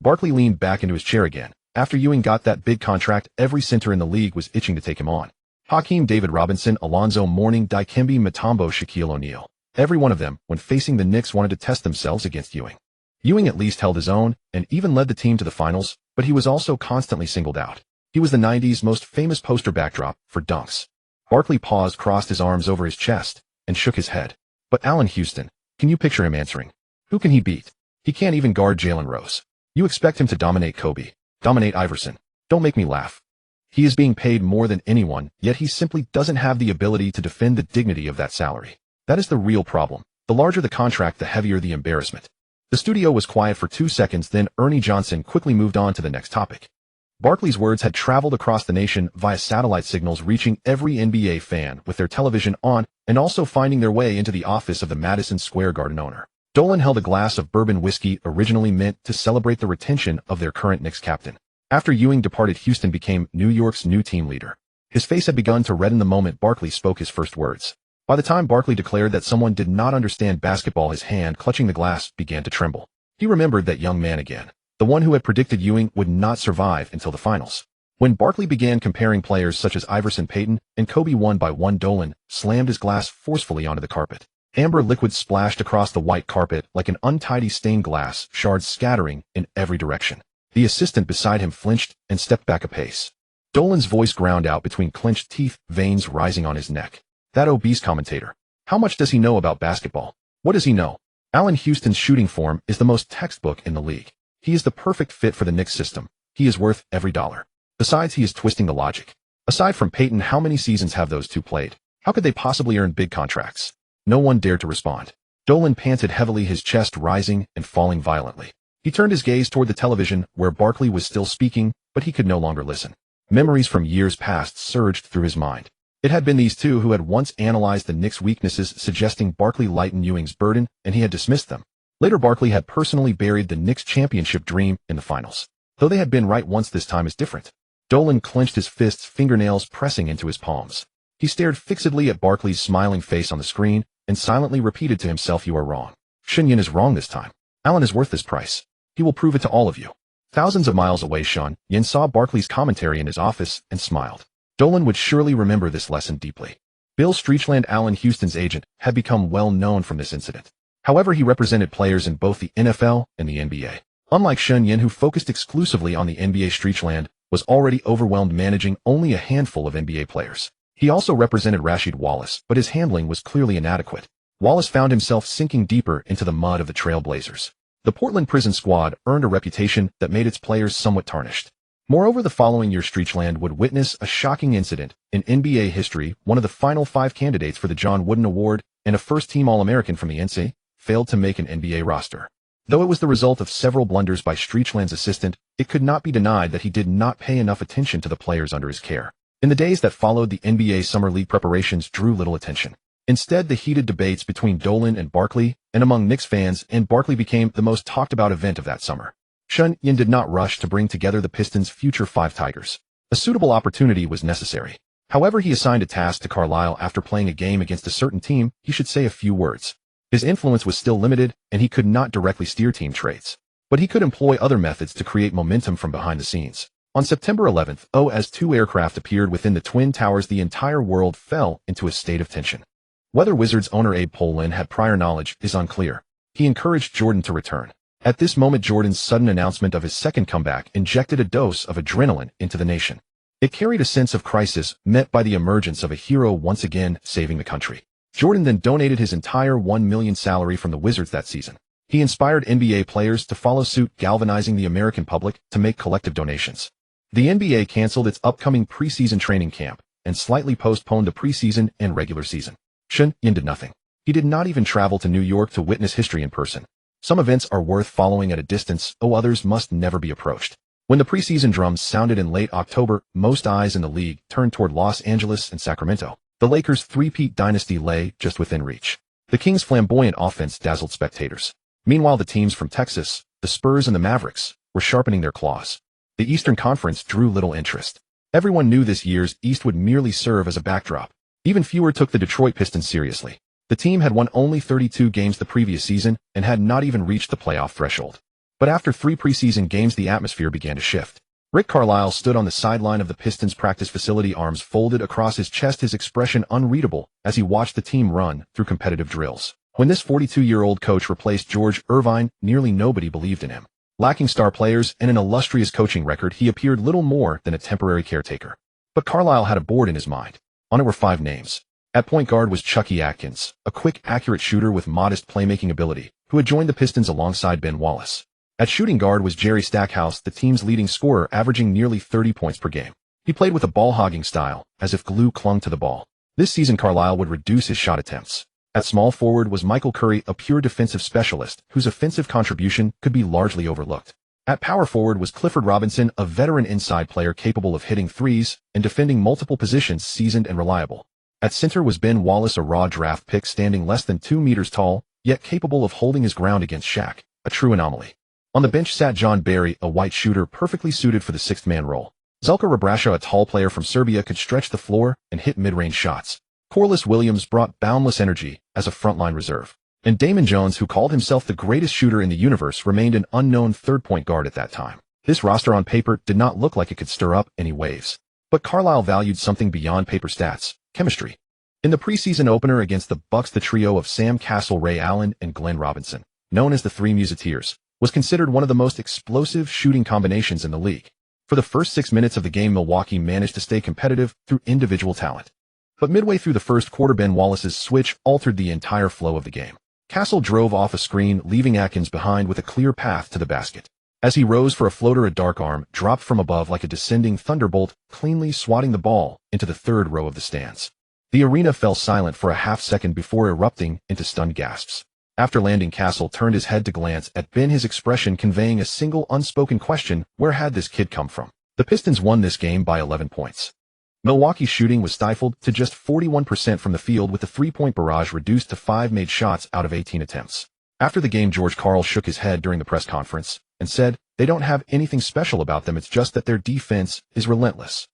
Barkley leaned back into his chair again. After Ewing got that big contract, every center in the league was itching to take him on. Hakeem, David Robinson, Alonzo Mourning, Dikembe Mutombo, Shaquille O'Neal. Every one of them, when facing the Knicks, wanted to test themselves against Ewing. Ewing at least held his own, and even led the team to the finals, but he was also constantly singled out. He was the '90s most famous poster backdrop for dunks. Barkley paused, crossed his arms over his chest, and shook his head. "But Allen Houston, can you picture him answering? Who can he beat? He can't even guard Jalen Rose. You expect him to dominate Kobe, dominate Iverson. Don't make me laugh. He is being paid more than anyone, yet he simply doesn't have the ability to defend the dignity of that salary. That is the real problem. The larger the contract, the heavier the embarrassment." The studio was quiet for 2 seconds, then Ernie Johnson quickly moved on to the next topic. Barkley's words had traveled across the nation via satellite signals, reaching every NBA fan with their television on, and also finding their way into the office of the Madison Square Garden owner. Dwyane held a glass of bourbon whiskey originally meant to celebrate the retention of their current Knicks captain. After Ewing departed, Houston became New York's new team leader. His face had begun to redden the moment Barkley spoke his first words. By the time Barkley declared that someone did not understand basketball, his hand clutching the glass began to tremble. He remembered that young man again, the one who had predicted Ewing would not survive until the finals. When Barkley began comparing players such as Iverson, Payton, and Kobe one by one, Dwyane slammed his glass forcefully onto the carpet. Amber liquid splashed across the white carpet like an untidy stained glass, shards scattering in every direction. The assistant beside him flinched and stepped back a pace. Dwylane's voice ground out between clenched teeth, veins rising on his neck. That obese commentator. How much does he know about basketball? What does he know? Allen Houston's shooting form is the most textbook in the league. He is the perfect fit for the Knicks system. He is worth every dollar. Besides, he is twisting the logic. Aside from Peyton, how many seasons have those two played? How could they possibly earn big contracts? No one dared to respond. Dwyane panted heavily, his chest rising and falling violently. He turned his gaze toward the television, where Barkley was still speaking, but he could no longer listen. Memories from years past surged through his mind. It had been these two who had once analyzed the Knicks' weaknesses, suggesting Barkley lighten Ewing's burden, and he had dismissed them. Later, Barkley had personally buried the Knicks' championship dream in the finals. Though they had been right once, this time is different. Dwyane clenched his fists, fingernails pressing into his palms. He stared fixedly at Barkley's smiling face on the screen and silently repeated to himself, "You are wrong. Shen Yan is wrong this time. Allen is worth this price. He will prove it to all of you." Thousands of miles away, Shen Yan saw Barkley's commentary in his office and smiled. Dwyane would surely remember this lesson deeply. Bill Streetland, Allen Houston's agent, had become well known from this incident. However, he represented players in both the NFL and the NBA. Unlike Shen Yan, who focused exclusively on the NBA, Streetland was already overwhelmed managing only a handful of NBA players. He also represented Rasheed Wallace, but his handling was clearly inadequate. Wallace found himself sinking deeper into the mud of the Trail Blazers. The Portland prison squad earned a reputation that made its players somewhat tarnished. Moreover, the following year, Streetland would witness a shocking incident in NBA history. One of the final 5 candidates for the John Wooden Award and a first-team All-American from the NCAA failed to make an NBA roster. Though it was the result of several blunders by Streetland's assistant, it could not be denied that he did not pay enough attention to the players under his care. In the days that followed, the NBA Summer League preparations drew little attention. Instead, the heated debates between Dwyane and Barkley and among Knicks fans and Barkley became the most talked-about event of that summer. Shen Yan did not rush to bring together the Pistons' future 5 Tigers. A suitable opportunity was necessary. However, he assigned a task to Carlisle. After playing a game against a certain team, he should say a few words. His influence was still limited, and he could not directly steer team trades. But he could employ other methods to create momentum from behind the scenes. On September 11th, as 2 aircraft appeared within the Twin Towers, the entire world fell into a state of tension. Whether Wizards owner Abe Pollin had prior knowledge is unclear. He encouraged Jordan to return. At this moment, Jordan's sudden announcement of his second comeback injected a dose of adrenaline into the nation. It carried a sense of crisis, met by the emergence of a hero once again saving the country. Jordan then donated his entire $1 million salary from the Wizards that season. He inspired NBA players to follow suit, galvanizing the American public to make collective donations. The NBA canceled its upcoming preseason training camp and slightly postponed the preseason and regular season. Shen Yan did nothing. He did not even travel to New York to witness history in person. Some events are worth following at a distance, others must never be approached. When the preseason drums sounded in late October, most eyes in the league turned toward Los Angeles and Sacramento. The Lakers' three-peat dynasty lay just within reach. The Kings' flamboyant offense dazzled spectators. Meanwhile, the teams from Texas, the Spurs and the Mavericks, were sharpening their claws. The Eastern Conference drew little interest. Everyone knew this year's East would merely serve as a backdrop. Even fewer took the Detroit Pistons seriously. The team had won only 32 games the previous season and had not even reached the playoff threshold. But after 3 preseason games, the atmosphere began to shift. Rick Carlisle stood on the sideline of the Pistons practice facility, arms folded across his chest, his expression unreadable as he watched the team run through competitive drills. When this 42-year-old coach replaced George Irvine, nearly nobody believed in him. Lacking star players and an illustrious coaching record, he appeared little more than a temporary caretaker. But Carlisle had a board in his mind. On it were 5 names. At point guard was Chucky Atkins, a quick, accurate shooter with modest playmaking ability, who had joined the Pistons alongside Ben Wallace. At shooting guard was Jerry Stackhouse, the team's leading scorer, averaging nearly 30 points per game. He played with a ball-hogging style, as if glue clung to the ball. This season, Carlisle would reduce his shot attempts. At small forward was Michael Curry, a pure defensive specialist, whose offensive contribution could be largely overlooked. At power forward was Clifford Robinson, a veteran inside player capable of hitting threes and defending multiple positions, seasoned and reliable. At center was Ben Wallace, a raw draft pick standing less than 2 meters tall, yet capable of holding his ground against Shaq, a true anomaly. On the bench sat John Barry, a white shooter perfectly suited for the sixth-man role. Zelko Rebrasha, a tall player from Serbia, could stretch the floor and hit mid-range shots. Corliss Williams brought boundless energy as a frontline reserve. And Damon Jones, who called himself the greatest shooter in the universe, remained an unknown third-point guard at that time. This roster on paper did not look like it could stir up any waves. But Carlisle valued something beyond paper stats: chemistry. In the preseason opener against the Bucks, the trio of Sam Cassell, Ray Allen, and Glenn Robinson, known as the Three Musketeers, was considered one of the most explosive shooting combinations in the league. For the first 6 minutes of the game, Milwaukee managed to stay competitive through individual talent. But midway through the first quarter, Ben Wallace's switch altered the entire flow of the game. Cassell drove off a screen, leaving Atkins behind with a clear path to the basket. As he rose for a floater, a dark arm dropped from above like a descending thunderbolt, cleanly swatting the ball into the third row of the stands. The arena fell silent for a half-second before erupting into stunned gasps. After landing, Castle turned his head to glance at Ben, his expression conveying a single unspoken question: where had this kid come from? The Pistons won this game by 11 points. Milwaukee's shooting was stifled to just 41% from the field, with the three-point barrage reduced to 5 made shots out of 18 attempts. After the game, George Karl shook his head during the press conference and said, "They don't have anything special about them, it's just that their defense is relentless."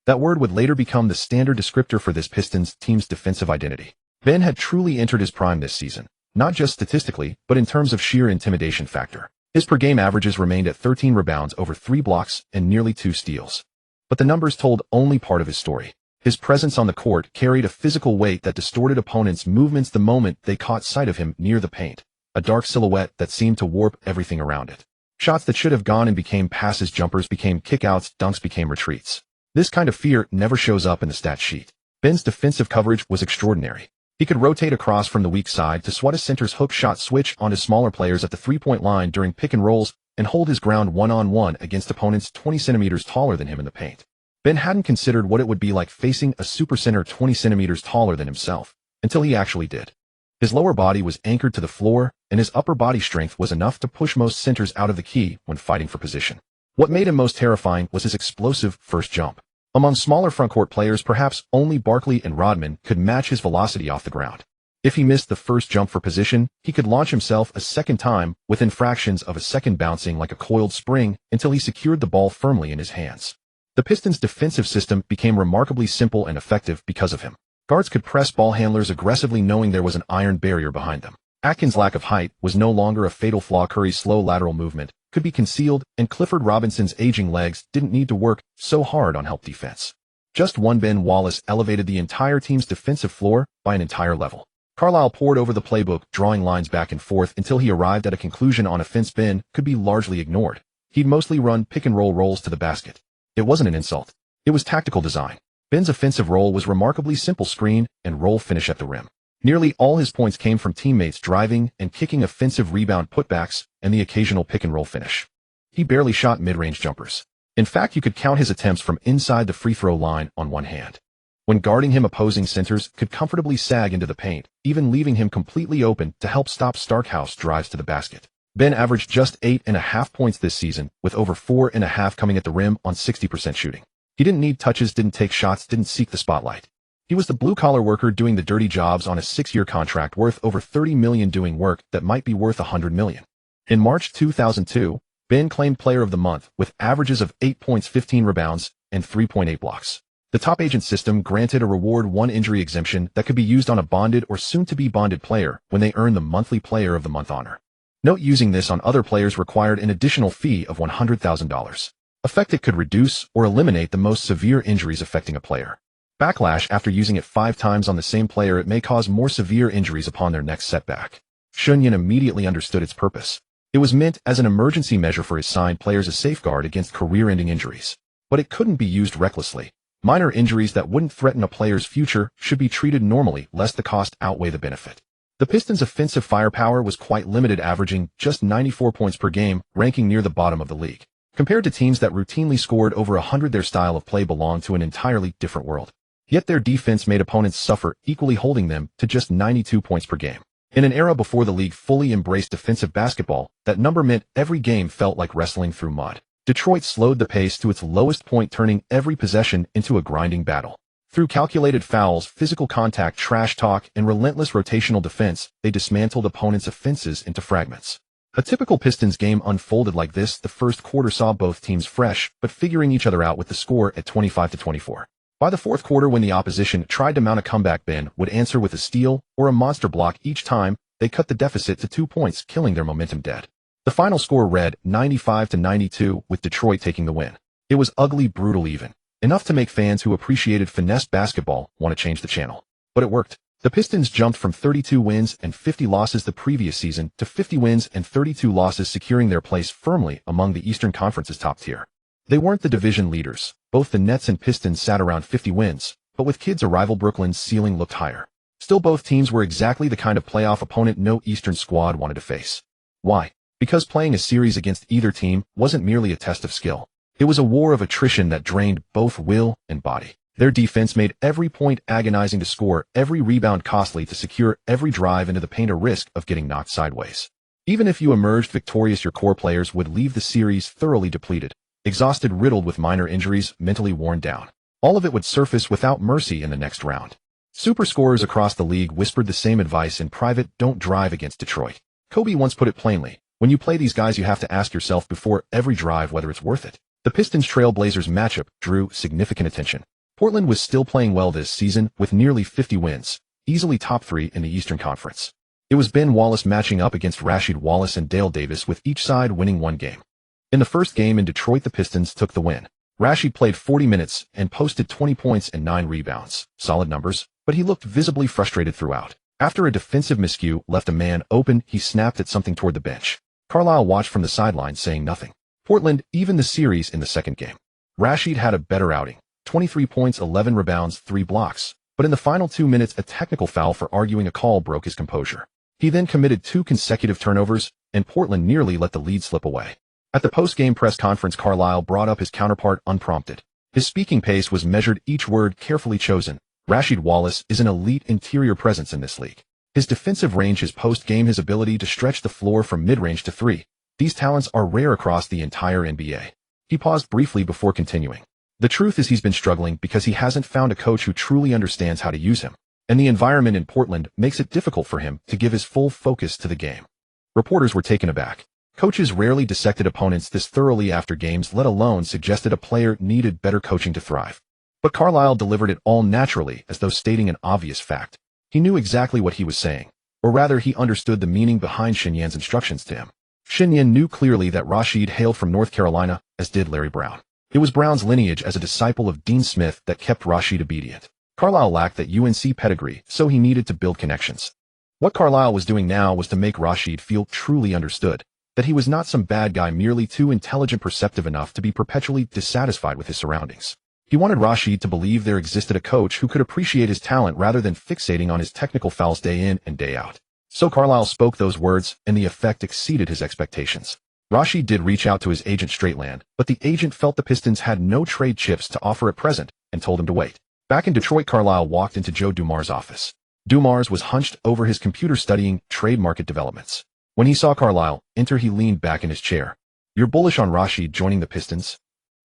That word would later become the standard descriptor for this Pistons team's defensive identity. Ben had truly entered his prime this season, not just statistically, but in terms of sheer intimidation factor. His per-game averages remained at 13 rebounds, over 3 blocks, and nearly 2 steals. But the numbers told only part of his story. His presence on the court carried a physical weight that distorted opponents' movements the moment they caught sight of him near the paint, a dark silhouette that seemed to warp everything around it. Shots that should have gone and became passes, jumpers became kickouts, dunks became retreats. This kind of fear never shows up in the stat sheet. Ben's defensive coverage was extraordinary. He could rotate across from the weak side to swat a center's hook shot switch onto smaller players at the three-point line during pick and rolls and hold his ground one-on-one against opponents 20 centimeters taller than him in the paint. Ben hadn't considered what it would be like facing a supercenter 20 centimeters taller than himself, until he actually did. His lower body was anchored to the floor, and his upper body strength was enough to push most centers out of the key when fighting for position. What made him most terrifying was his explosive first jump. Among smaller frontcourt players, perhaps only Barkley and Rodman could match his velocity off the ground. If he missed the first jump for position, he could launch himself a second time within fractions of a second, bouncing like a coiled spring until he secured the ball firmly in his hands. The Pistons' defensive system became remarkably simple and effective because of him. Guards could press ball handlers aggressively knowing there was an iron barrier behind them. Atkins' lack of height was no longer a fatal flaw. Curry's slow lateral movement could be concealed, and Clifford Robinson's aging legs didn't need to work so hard on help defense. Just one Ben Wallace elevated the entire team's defensive floor by an entire level. Carlisle pored over the playbook, drawing lines back and forth until he arrived at a conclusion: on offense, Ben could be largely ignored. He'd mostly run pick-and-roll rolls to the basket. It wasn't an insult. It was tactical design. Ben's offensive role was remarkably simple: screen and roll finish at the rim. Nearly all his points came from teammates driving and kicking, offensive rebound putbacks, and the occasional pick-and-roll finish. He barely shot mid-range jumpers. In fact, you could count his attempts from inside the free-throw line on one hand. When guarding him, opposing centers could comfortably sag into the paint, even leaving him completely open to help stop Starkhouse drives to the basket. Ben averaged just 8.5 points this season, with over 4.5 coming at the rim on 60% shooting. He didn't need touches, didn't take shots, didn't seek the spotlight. He was the blue-collar worker doing the dirty jobs on a 6-year contract worth over $30 million, doing work that might be worth $100 million. In March 2002, Ben claimed Player of the Month with averages of 8 points, 15 rebounds, and 3.8 blocks. The top agent system granted a reward one injury exemption that could be used on a bonded or soon-to-be bonded player when they earn the monthly Player of the Month honor. Note: using this on other players required an additional fee of $100,000. Effect: it could reduce or eliminate the most severe injuries affecting a player. Backlash: after using it 5 times on the same player, it may cause more severe injuries upon their next setback. Shen Yan immediately understood its purpose. It was meant as an emergency measure for his signed players, a safeguard against career-ending injuries. But it couldn't be used recklessly. Minor injuries that wouldn't threaten a player's future should be treated normally, lest the cost outweigh the benefit. The Pistons' offensive firepower was quite limited, averaging just 94 points per game, ranking near the bottom of the league. Compared to teams that routinely scored over 100, their style of play belonged to an entirely different world. Yet their defense made opponents suffer equally, holding them to just 92 points per game. In an era before the league fully embraced defensive basketball, that number meant every game felt like wrestling through mud. Detroit slowed the pace to its lowest point, turning every possession into a grinding battle. Through calculated fouls, physical contact, trash talk, and relentless rotational defense, they dismantled opponents' offenses into fragments. A typical Pistons game unfolded like this. The first quarter saw both teams fresh, but figuring each other out, with the score at 25-24. By the fourth quarter, when the opposition tried to mount a comeback, Ben would answer with a steal or a monster block each time. They cut the deficit to 2 points, killing their momentum dead. The final score read 95-92, with Detroit taking the win. It was ugly, brutal, even enough to make fans who appreciated finesse basketball want to change the channel. But it worked. The Pistons jumped from 32 wins and 50 losses the previous season to 50 wins and 32 losses, securing their place firmly among the Eastern Conference's top tier. They weren't the division leaders. Both the Nets and Pistons sat around 50 wins, but with Kidd's arrival, Brooklyn's ceiling looked higher. Still, both teams were exactly the kind of playoff opponent no Eastern squad wanted to face. Why? Because playing a series against either team wasn't merely a test of skill. It was a war of attrition that drained both will and body. Their defense made every point agonizing to score, every rebound costly to secure, every drive into the paint a risk of getting knocked sideways. Even if you emerged victorious, your core players would leave the series thoroughly depleted, exhausted, riddled with minor injuries, mentally worn down. All of it would surface without mercy in the next round. Super scorers across the league whispered the same advice in private: don't drive against Detroit. Kobe once put it plainly, when you play these guys you have to ask yourself before every drive whether it's worth it. The Pistons-Trailblazers matchup drew significant attention. Portland was still playing well this season with nearly 50 wins, easily top 3 in the Eastern Conference. It was Ben Wallace matching up against Rasheed Wallace and Dale Davis, with each side winning one game. In the first game in Detroit, the Pistons took the win. Rasheed played 40 minutes and posted 20 points and 9 rebounds. Solid numbers, but he looked visibly frustrated throughout. After a defensive miscue left a man open, he snapped at something toward the bench. Carlisle watched from the sideline, saying nothing. Portland evened the series in the second game. Rasheed had a better outing. 23 points, 11 rebounds, 3 blocks. But in the final 2 minutes, a technical foul for arguing a call broke his composure. He then committed 2 consecutive turnovers, and Portland nearly let the lead slip away. At the post-game press conference, Carlisle brought up his counterpart unprompted. His speaking pace was measured, each word carefully chosen. Rasheed Wallace is an elite interior presence in this league. His defensive range, his post-game, his ability to stretch the floor from mid-range to 3. These talents are rare across the entire NBA. He paused briefly before continuing. The truth is he's been struggling because he hasn't found a coach who truly understands how to use him. And the environment in Portland makes it difficult for him to give his full focus to the game. Reporters were taken aback. Coaches rarely dissected opponents this thoroughly after games, let alone suggested a player needed better coaching to thrive. But Carlisle delivered it all naturally, as though stating an obvious fact. He knew exactly what he was saying, or rather he understood the meaning behind Shen Yan's instructions to him. Shen Yan knew clearly that Rasheed hailed from North Carolina, as did Larry Brown. It was Brown's lineage as a disciple of Dean Smith that kept Rasheed obedient. Carlisle lacked that UNC pedigree, so he needed to build connections. What Carlisle was doing now was to make Rasheed feel truly understood, that he was not some bad guy merely too intelligent, perceptive enough to be perpetually dissatisfied with his surroundings. He wanted Rasheed to believe there existed a coach who could appreciate his talent rather than fixating on his technical fouls day in and day out. So Carlisle spoke those words, and the effect exceeded his expectations. Rasheed did reach out to his agent Straitland, but the agent felt the Pistons had no trade chips to offer at present and told him to wait. Back in Detroit, Carlisle walked into Joe Dumars' office. Dumars was hunched over his computer studying trade market developments. When he saw Carlisle enter, he leaned back in his chair. "You're bullish on Rasheed joining the Pistons?"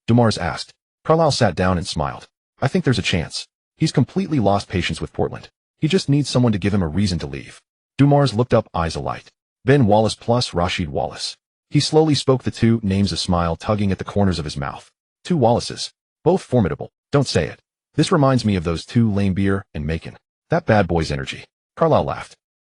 Dumars asked. Carlisle sat down and smiled. "I think there's a chance. He's completely lost patience with Portland. He just needs someone to give him a reason to leave." Dumars looked up, eyes alight. Ben Wallace plus Rasheed Wallace. He slowly spoke the 2 names, a smile tugging at the corners of his mouth. 2 Wallaces. Both formidable. Don't say it. This reminds me of those 2 Lame Beer and Macon. That bad boy's energy. Carlisle laughed.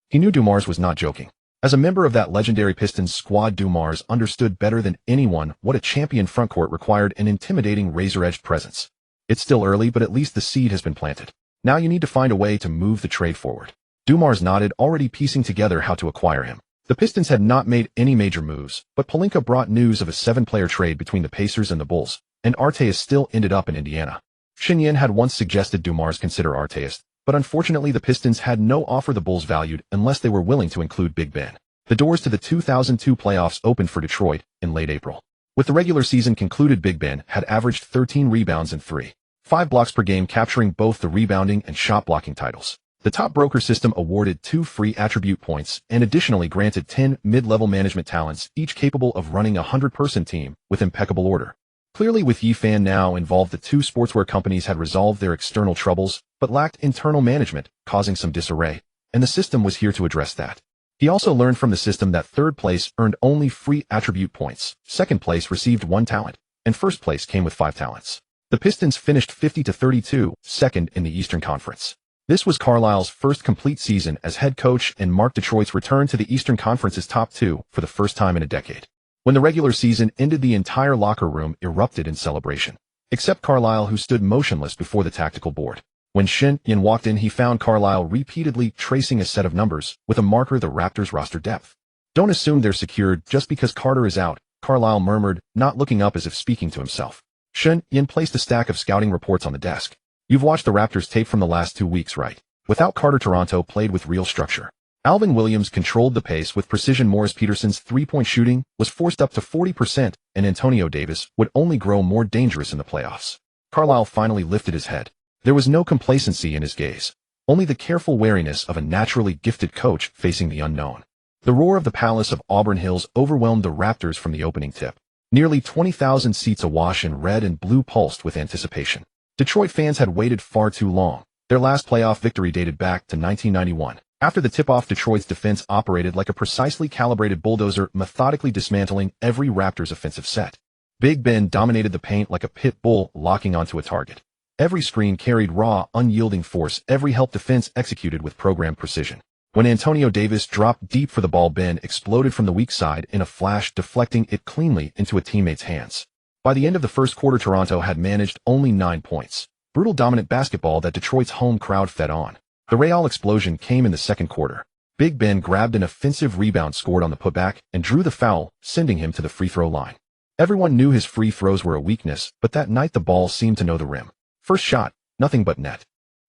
He knew Dumars was not joking. As a member of that legendary Pistons squad, Dumars understood better than anyone what a champion frontcourt required: an intimidating, razor-edged presence. "It's still early, but at least the seed has been planted. Now you need to find a way to move the trade forward." Dumars nodded, already piecing together how to acquire him. The Pistons had not made any major moves, but Pelinka brought news of a 7-player trade between the Pacers and the Bulls, and Arteas still ended up in Indiana. Shen Yan had once suggested Dumars consider Arteas, but unfortunately the Pistons had no offer the Bulls valued unless they were willing to include Big Ben. The doors to the 2002 playoffs opened for Detroit in late April. With the regular season concluded, Big Ben had averaged 13 rebounds and 3.5 blocks per game, capturing both the rebounding and shot blocking titles. The top broker system awarded 2 free attribute points and additionally granted 10 mid-level management talents, each capable of running a 100-person team with impeccable order. Clearly, with Fan now involved, the 2 sportswear companies had resolved their external troubles, but lacked internal management, causing some disarray, and the system was here to address that. He also learned from the system that 3rd place earned only free attribute points, 2nd place received 1 talent, and 1st place came with 5 talents. The Pistons finished 50-32, second in the Eastern Conference. This was Carlisle's first complete season as head coach and marked Detroit's return to the Eastern Conference's top 2 for the first time in a decade. When the regular season ended, the entire locker room erupted in celebration, except Carlisle, who stood motionless before the tactical board. When Shen Yan walked in, he found Carlisle repeatedly tracing a set of numbers with a marker: the Raptors' roster depth. "Don't assume they're secured just because Carter is out," Carlisle murmured, not looking up as if speaking to himself. Shen Yan placed a stack of scouting reports on the desk. "You've watched the Raptors tape from the last 2 weeks, right? Without Carter, Toronto played with real structure. Alvin Williams controlled the pace with precision. Morris Peterson's three-point shooting was forced up to 40%, and Antonio Davis would only grow more dangerous in the playoffs. Carlisle finally lifted his head. There was no complacency in his gaze, only the careful wariness of a naturally gifted coach facing the unknown. The roar of the Palace of Auburn Hills overwhelmed the Raptors from the opening tip. Nearly 20,000 seats awash in red and blue pulsed with anticipation. Detroit fans had waited far too long. Their last playoff victory dated back to 1991. After the tip-off, Detroit's defense operated like a precisely calibrated bulldozer, methodically dismantling every Raptors offensive set. Big Ben dominated the paint like a pit bull locking onto a target. Every screen carried raw, unyielding force. Every help defense executed with programmed precision. When Antonio Davis dropped deep for the ball, Ben exploded from the weak side in a flash, deflecting it cleanly into a teammate's hands. By the end of the first quarter, Toronto had managed only 9 points. Brutal dominant basketball that Detroit's home crowd fed on. The Real explosion came in the second quarter. Big Ben grabbed an offensive rebound, scored on the putback, and drew the foul, sending him to the free throw line. Everyone knew his free throws were a weakness, but that night the ball seemed to know the rim. First shot, nothing but net.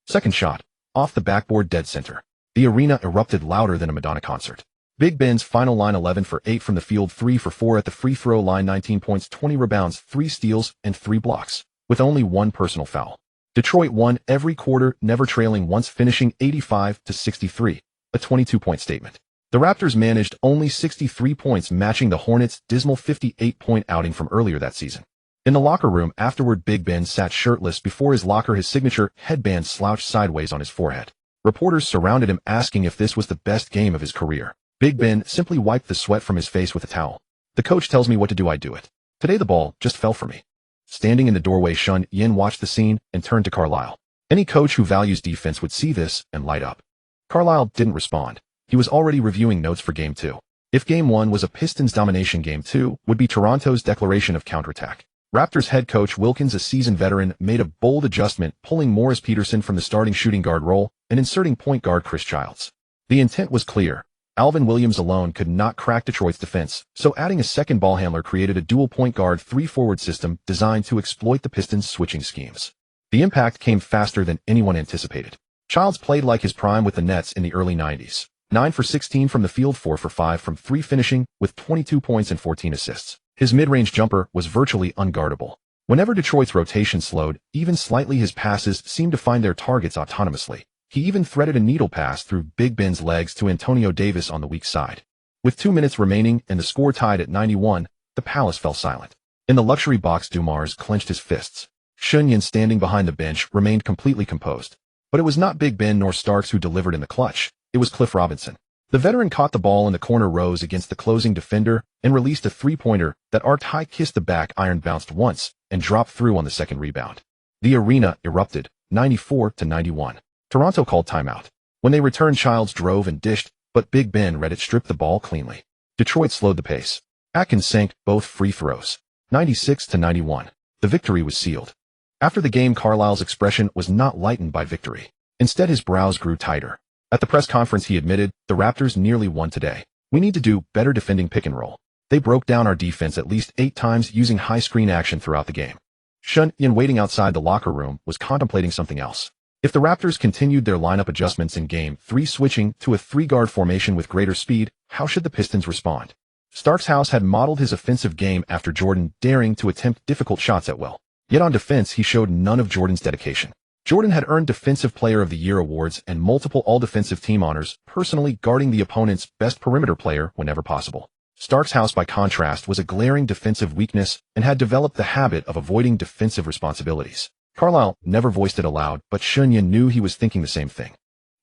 Second shot, off the backboard, dead center. The arena erupted louder than a Madonna concert. Big Ben's final line: 11 for 8 from the field, 3 for 4 at the free throw line, 19 points, 20 rebounds, 3 steals, and 3 blocks, with only one personal foul. Detroit won every quarter, never trailing once, finishing 85-63, a 22-point statement. The Raptors managed only 63 points, matching the Hornets' dismal 58-point outing from earlier that season. In the locker room afterward, Big Ben sat shirtless before his locker, his signature headband slouched sideways on his forehead. Reporters surrounded him, asking if this was the best game of his career. Big Ben simply wiped the sweat from his face with a towel. "The coach tells me what to do, I do it. Today the ball just fell for me." Standing in the doorway, Shen Yan watched the scene and turned to Carlisle. Any coach who values defense would see this and light up. Carlisle didn't respond. He was already reviewing notes for Game 2. If Game 1 was a Pistons domination, Game 2 would be Toronto's declaration of counterattack. Raptors head coach Wilkins, a seasoned veteran, made a bold adjustment, pulling Morris Peterson from the starting shooting guard role and inserting point guard Chris Childs. The intent was clear. Alvin Williams alone could not crack Detroit's defense, so adding a second ball handler created a dual point guard 3-forward system designed to exploit the Pistons' switching schemes. The impact came faster than anyone anticipated. Childs played like his prime with the Nets in the early 90s. 9 for 16 from the field, 4 for 5 from 3, finishing with 22 points and 14 assists. His mid-range jumper was virtually unguardable. Whenever Detroit's rotation slowed, even slightly, his passes seemed to find their targets autonomously. He even threaded a needle pass through Big Ben's legs to Antonio Davis on the weak side. With 2 minutes remaining and the score tied at 91, the Palace fell silent. In the luxury box, Dumars clenched his fists. Shen Yan, standing behind the bench, remained completely composed. But it was not Big Ben nor Starks who delivered in the clutch. It was Cliff Robinson. The veteran caught the ball in the corner, rose against the closing defender, and released a three-pointer that arced high, kissed the back iron, bounced once, and dropped through on the second rebound. The arena erupted, 94-91. Toronto called timeout. When they returned, Childs drove and dished, but Big Ben read it, stripped the ball cleanly. Detroit slowed the pace. Atkins sank both free throws. 96-91. The victory was sealed. After the game, Carlisle's expression was not lightened by victory. Instead, his brows grew tighter. At the press conference, he admitted, "The Raptors nearly won today. We need to do better defending pick and roll. They broke down our defense at least 8 times using high screen action throughout the game." Shen Yan, waiting outside the locker room, was contemplating something else. If the Raptors continued their lineup adjustments in Game 3, switching to a 3-guard formation with greater speed, how should the Pistons respond? Starks House had modeled his offensive game after Jordan, daring to attempt difficult shots at will. Yet on defense, he showed none of Jordan's dedication. Jordan had earned Defensive Player of the Year awards and multiple All-Defensive Team honors, personally guarding the opponent's best perimeter player whenever possible. Starks House, by contrast, was a glaring defensive weakness and had developed the habit of avoiding defensive responsibilities. Carlisle never voiced it aloud, but Shen Yan knew he was thinking the same thing.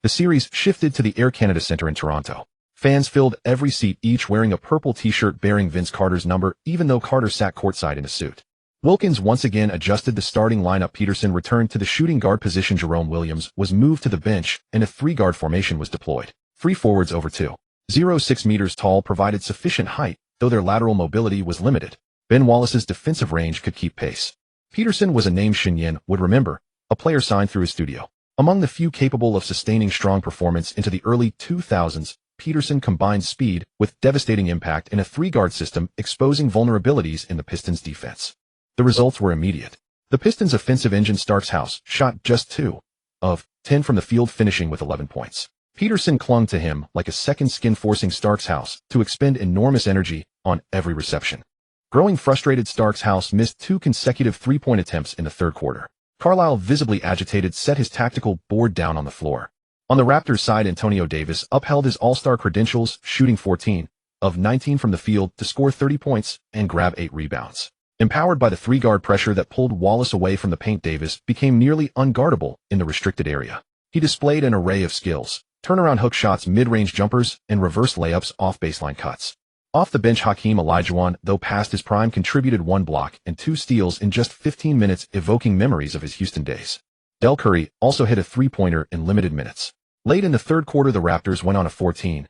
The series shifted to the Air Canada Centre in Toronto. Fans filled every seat, each wearing a purple t-shirt bearing Vince Carter's number, even though Carter sat courtside in a suit. Wilkins once again adjusted the starting lineup. Peterson returned to the shooting guard position. Jerome Williams was moved to the bench, and a 3-guard formation was deployed. 3 forwards over 2.06 meters tall provided sufficient height, though their lateral mobility was limited. Ben Wallace's defensive range could keep pace. Peterson was a name Shen Yan would remember, a player signed through his studio. Among the few capable of sustaining strong performance into the early 2000s, Peterson combined speed with devastating impact in a 3-guard system, exposing vulnerabilities in the Pistons' defense. The results were immediate. The Pistons' offensive engine Starks House shot just 2 of 10 from the field, finishing with 11 points. Peterson clung to him like a second skin, forcing Stark's house to expend enormous energy on every reception. Growing frustrated, Stark's house missed 2 consecutive three-point attempts in the third quarter. Carlisle, visibly agitated, set his tactical board down on the floor. On the Raptors side, Antonio Davis upheld his all-star credentials, shooting 14 of 19 from the field to score 30 points and grab 8 rebounds. Empowered by the three-guard pressure that pulled Wallace away from the paint, Davis became nearly unguardable in the restricted area. He displayed an array of skills: turnaround hook shots, mid-range jumpers, and reverse layups off baseline cuts. Off the bench, Hakeem Olajuwon, though past his prime, contributed 1 block and 2 steals in just 15 minutes, evoking memories of his Houston days. Del Curry also hit a three-pointer in limited minutes. Late in the third quarter, the Raptors went on a 14-2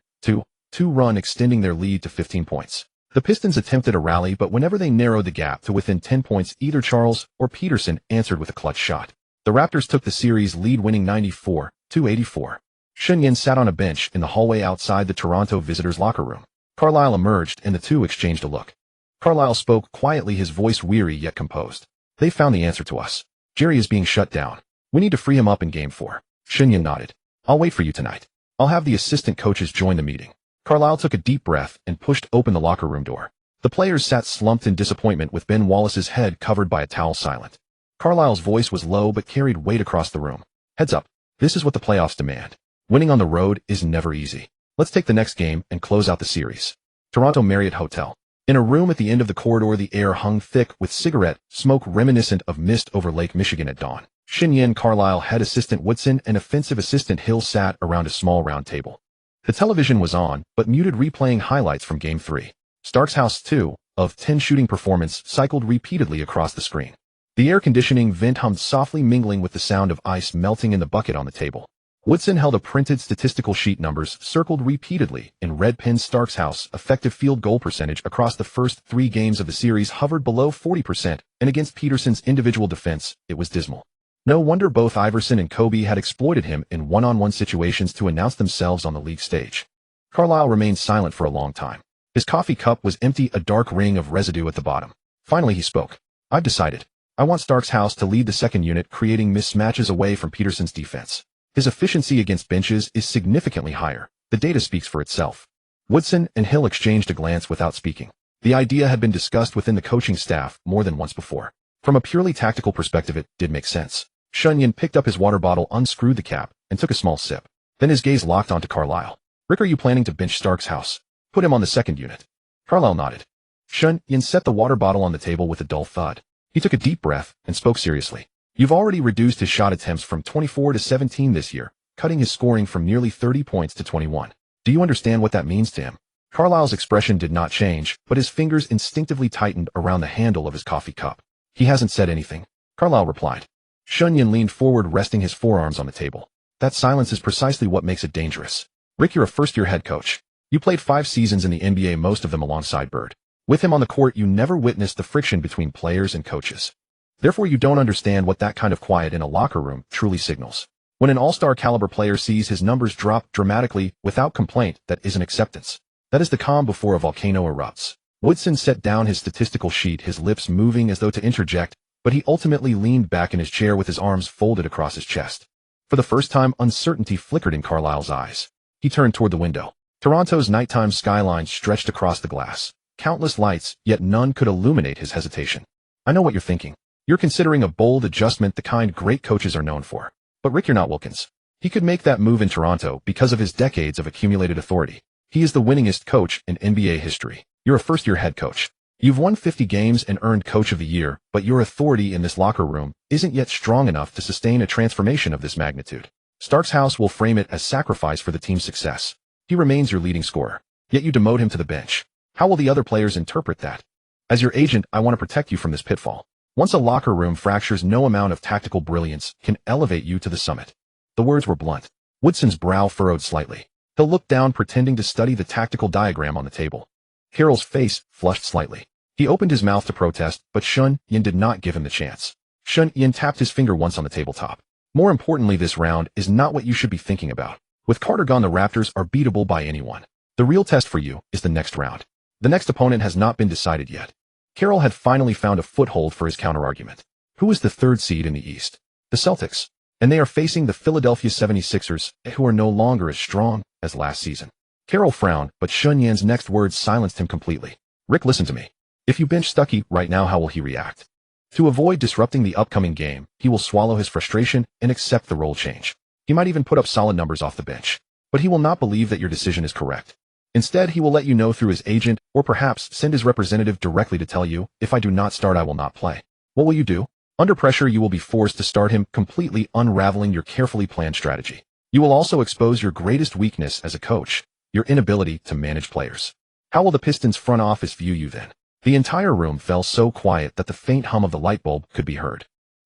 run, extending their lead to 15 points. The Pistons attempted a rally, but whenever they narrowed the gap to within 10 points, either Charles or Peterson answered with a clutch shot. The Raptors took the series lead, winning 94-84. Shen Yan sat on a bench in the hallway outside the Toronto visitors' locker room. Carlisle emerged, and the two exchanged a look. Carlisle spoke quietly, his voice weary yet composed. "They found the answer to us. Jerry is being shut down. We need to free him up in Game 4. Shen Yan nodded. "I'll wait for you tonight. I'll have the assistant coaches join the meeting." Carlisle took a deep breath and pushed open the locker room door. The players sat slumped in disappointment, with Ben Wallace's head covered by a towel, silent. Carlisle's voice was low but carried weight across the room. "Heads up. This is what the playoffs demand. Winning on the road is never easy. Let's take the next game and close out the series." Toronto Marriott Hotel. In a room at the end of the corridor, the air hung thick with cigarette smoke reminiscent of mist over Lake Michigan at dawn. Shen Yan, Carlisle, head assistant Woodson, and offensive assistant Hill sat around a small round table. The television was on, but muted, replaying highlights from Game 3. Stark's house 2 of 10 shooting performance cycled repeatedly across the screen. The air conditioning vent hummed softly, mingling with the sound of ice melting in the bucket on the table. Woodson held a printed statistical sheet. Numbers circled repeatedly in red pen. Stark's house effective field goal percentage across the first 3 games of the series hovered below 40%, and against Peterson's individual defense, it was dismal. No wonder both Iverson and Kobe had exploited him in one-on-one situations to announce themselves on the league stage. Carlisle remained silent for a long time. His coffee cup was empty, a dark ring of residue at the bottom. Finally he spoke. "I've decided. I want Stark's house to lead the second unit, creating mismatches away from Peterson's defense. His efficiency against benches is significantly higher. The data speaks for itself." Woodson and Hill exchanged a glance without speaking. The idea had been discussed within the coaching staff more than once before. From a purely tactical perspective, it did make sense. Shen Yan picked up his water bottle, unscrewed the cap, and took a small sip. Then his gaze locked onto Carlisle. "Rick, are you planning to bench Stark's house? Put him on the second unit?" Carlisle nodded. Shen Yan set the water bottle on the table with a dull thud. He took a deep breath and spoke seriously. "You've already reduced his shot attempts from 24 to 17 this year, cutting his scoring from nearly 30 points to 21. Do you understand what that means to him?" Carlisle's expression did not change, but his fingers instinctively tightened around the handle of his coffee cup. "He hasn't said anything," Carlisle replied. Shen Yan leaned forward, resting his forearms on the table. "That silence is precisely what makes it dangerous. Rick, you're a first-year head coach. You played 5 seasons in the NBA, most of them alongside Bird. With him on the court, you never witnessed the friction between players and coaches. Therefore, you don't understand what that kind of quiet in a locker room truly signals. When an all-star caliber player sees his numbers drop dramatically without complaint, that isn't acceptance. That is the calm before a volcano erupts." Woodson set down his statistical sheet, his lips moving as though to interject, but he ultimately leaned back in his chair with his arms folded across his chest. For the first time, uncertainty flickered in Carlisle's eyes. He turned toward the window. Toronto's nighttime skyline stretched across the glass. Countless lights, yet none could illuminate his hesitation. "I know what you're thinking. You're considering a bold adjustment, the kind great coaches are known for. But Rick, you're not Wilkins. He could make that move in Toronto because of his decades of accumulated authority. He is the winningest coach in NBA history. You're a first-year head coach. You've won 50 games and earned Coach of the Year, but your authority in this locker room isn't yet strong enough to sustain a transformation of this magnitude. Stark's house will frame it as sacrifice for the team's success. He remains your leading scorer, yet you demote him to the bench. How will the other players interpret that? As your agent, I want to protect you from this pitfall. Once a locker room fractures, no amount of tactical brilliance can elevate you to the summit." The words were blunt. Woodson's brow furrowed slightly. He'll looked down, pretending to study the tactical diagram on the table. Carroll's face flushed slightly. He opened his mouth to protest, but Shen Yan did not give him the chance. Shen Yan tapped his finger once on the tabletop. "More importantly, this round is not what you should be thinking about. With Carter gone, the Raptors are beatable by anyone. The real test for you is the next round. The next opponent has not been decided yet." Carroll had finally found a foothold for his counterargument. "Who is the 3rd seed in the East?" "The Celtics. and they are facing the Philadelphia 76ers, who are no longer as strong as last season. Carroll frowned, but Shen Yan's next words silenced him completely. Rick, listen to me. If you bench Stuckey right now, how will he react? To avoid disrupting the upcoming game, he will swallow his frustration and accept the role change. He might even put up solid numbers off the bench. But he will not believe that your decision is correct. Instead, he will let you know through his agent, or perhaps send his representative directly to tell you, if I do not start, I will not play. What will you do? Under pressure, you will be forced to start him, completely unraveling your carefully planned strategy. You will also expose your greatest weakness as a coach, your inability to manage players. How will the Pistons front office view you then? The entire room fell so quiet that the faint hum of the light bulb could be heard.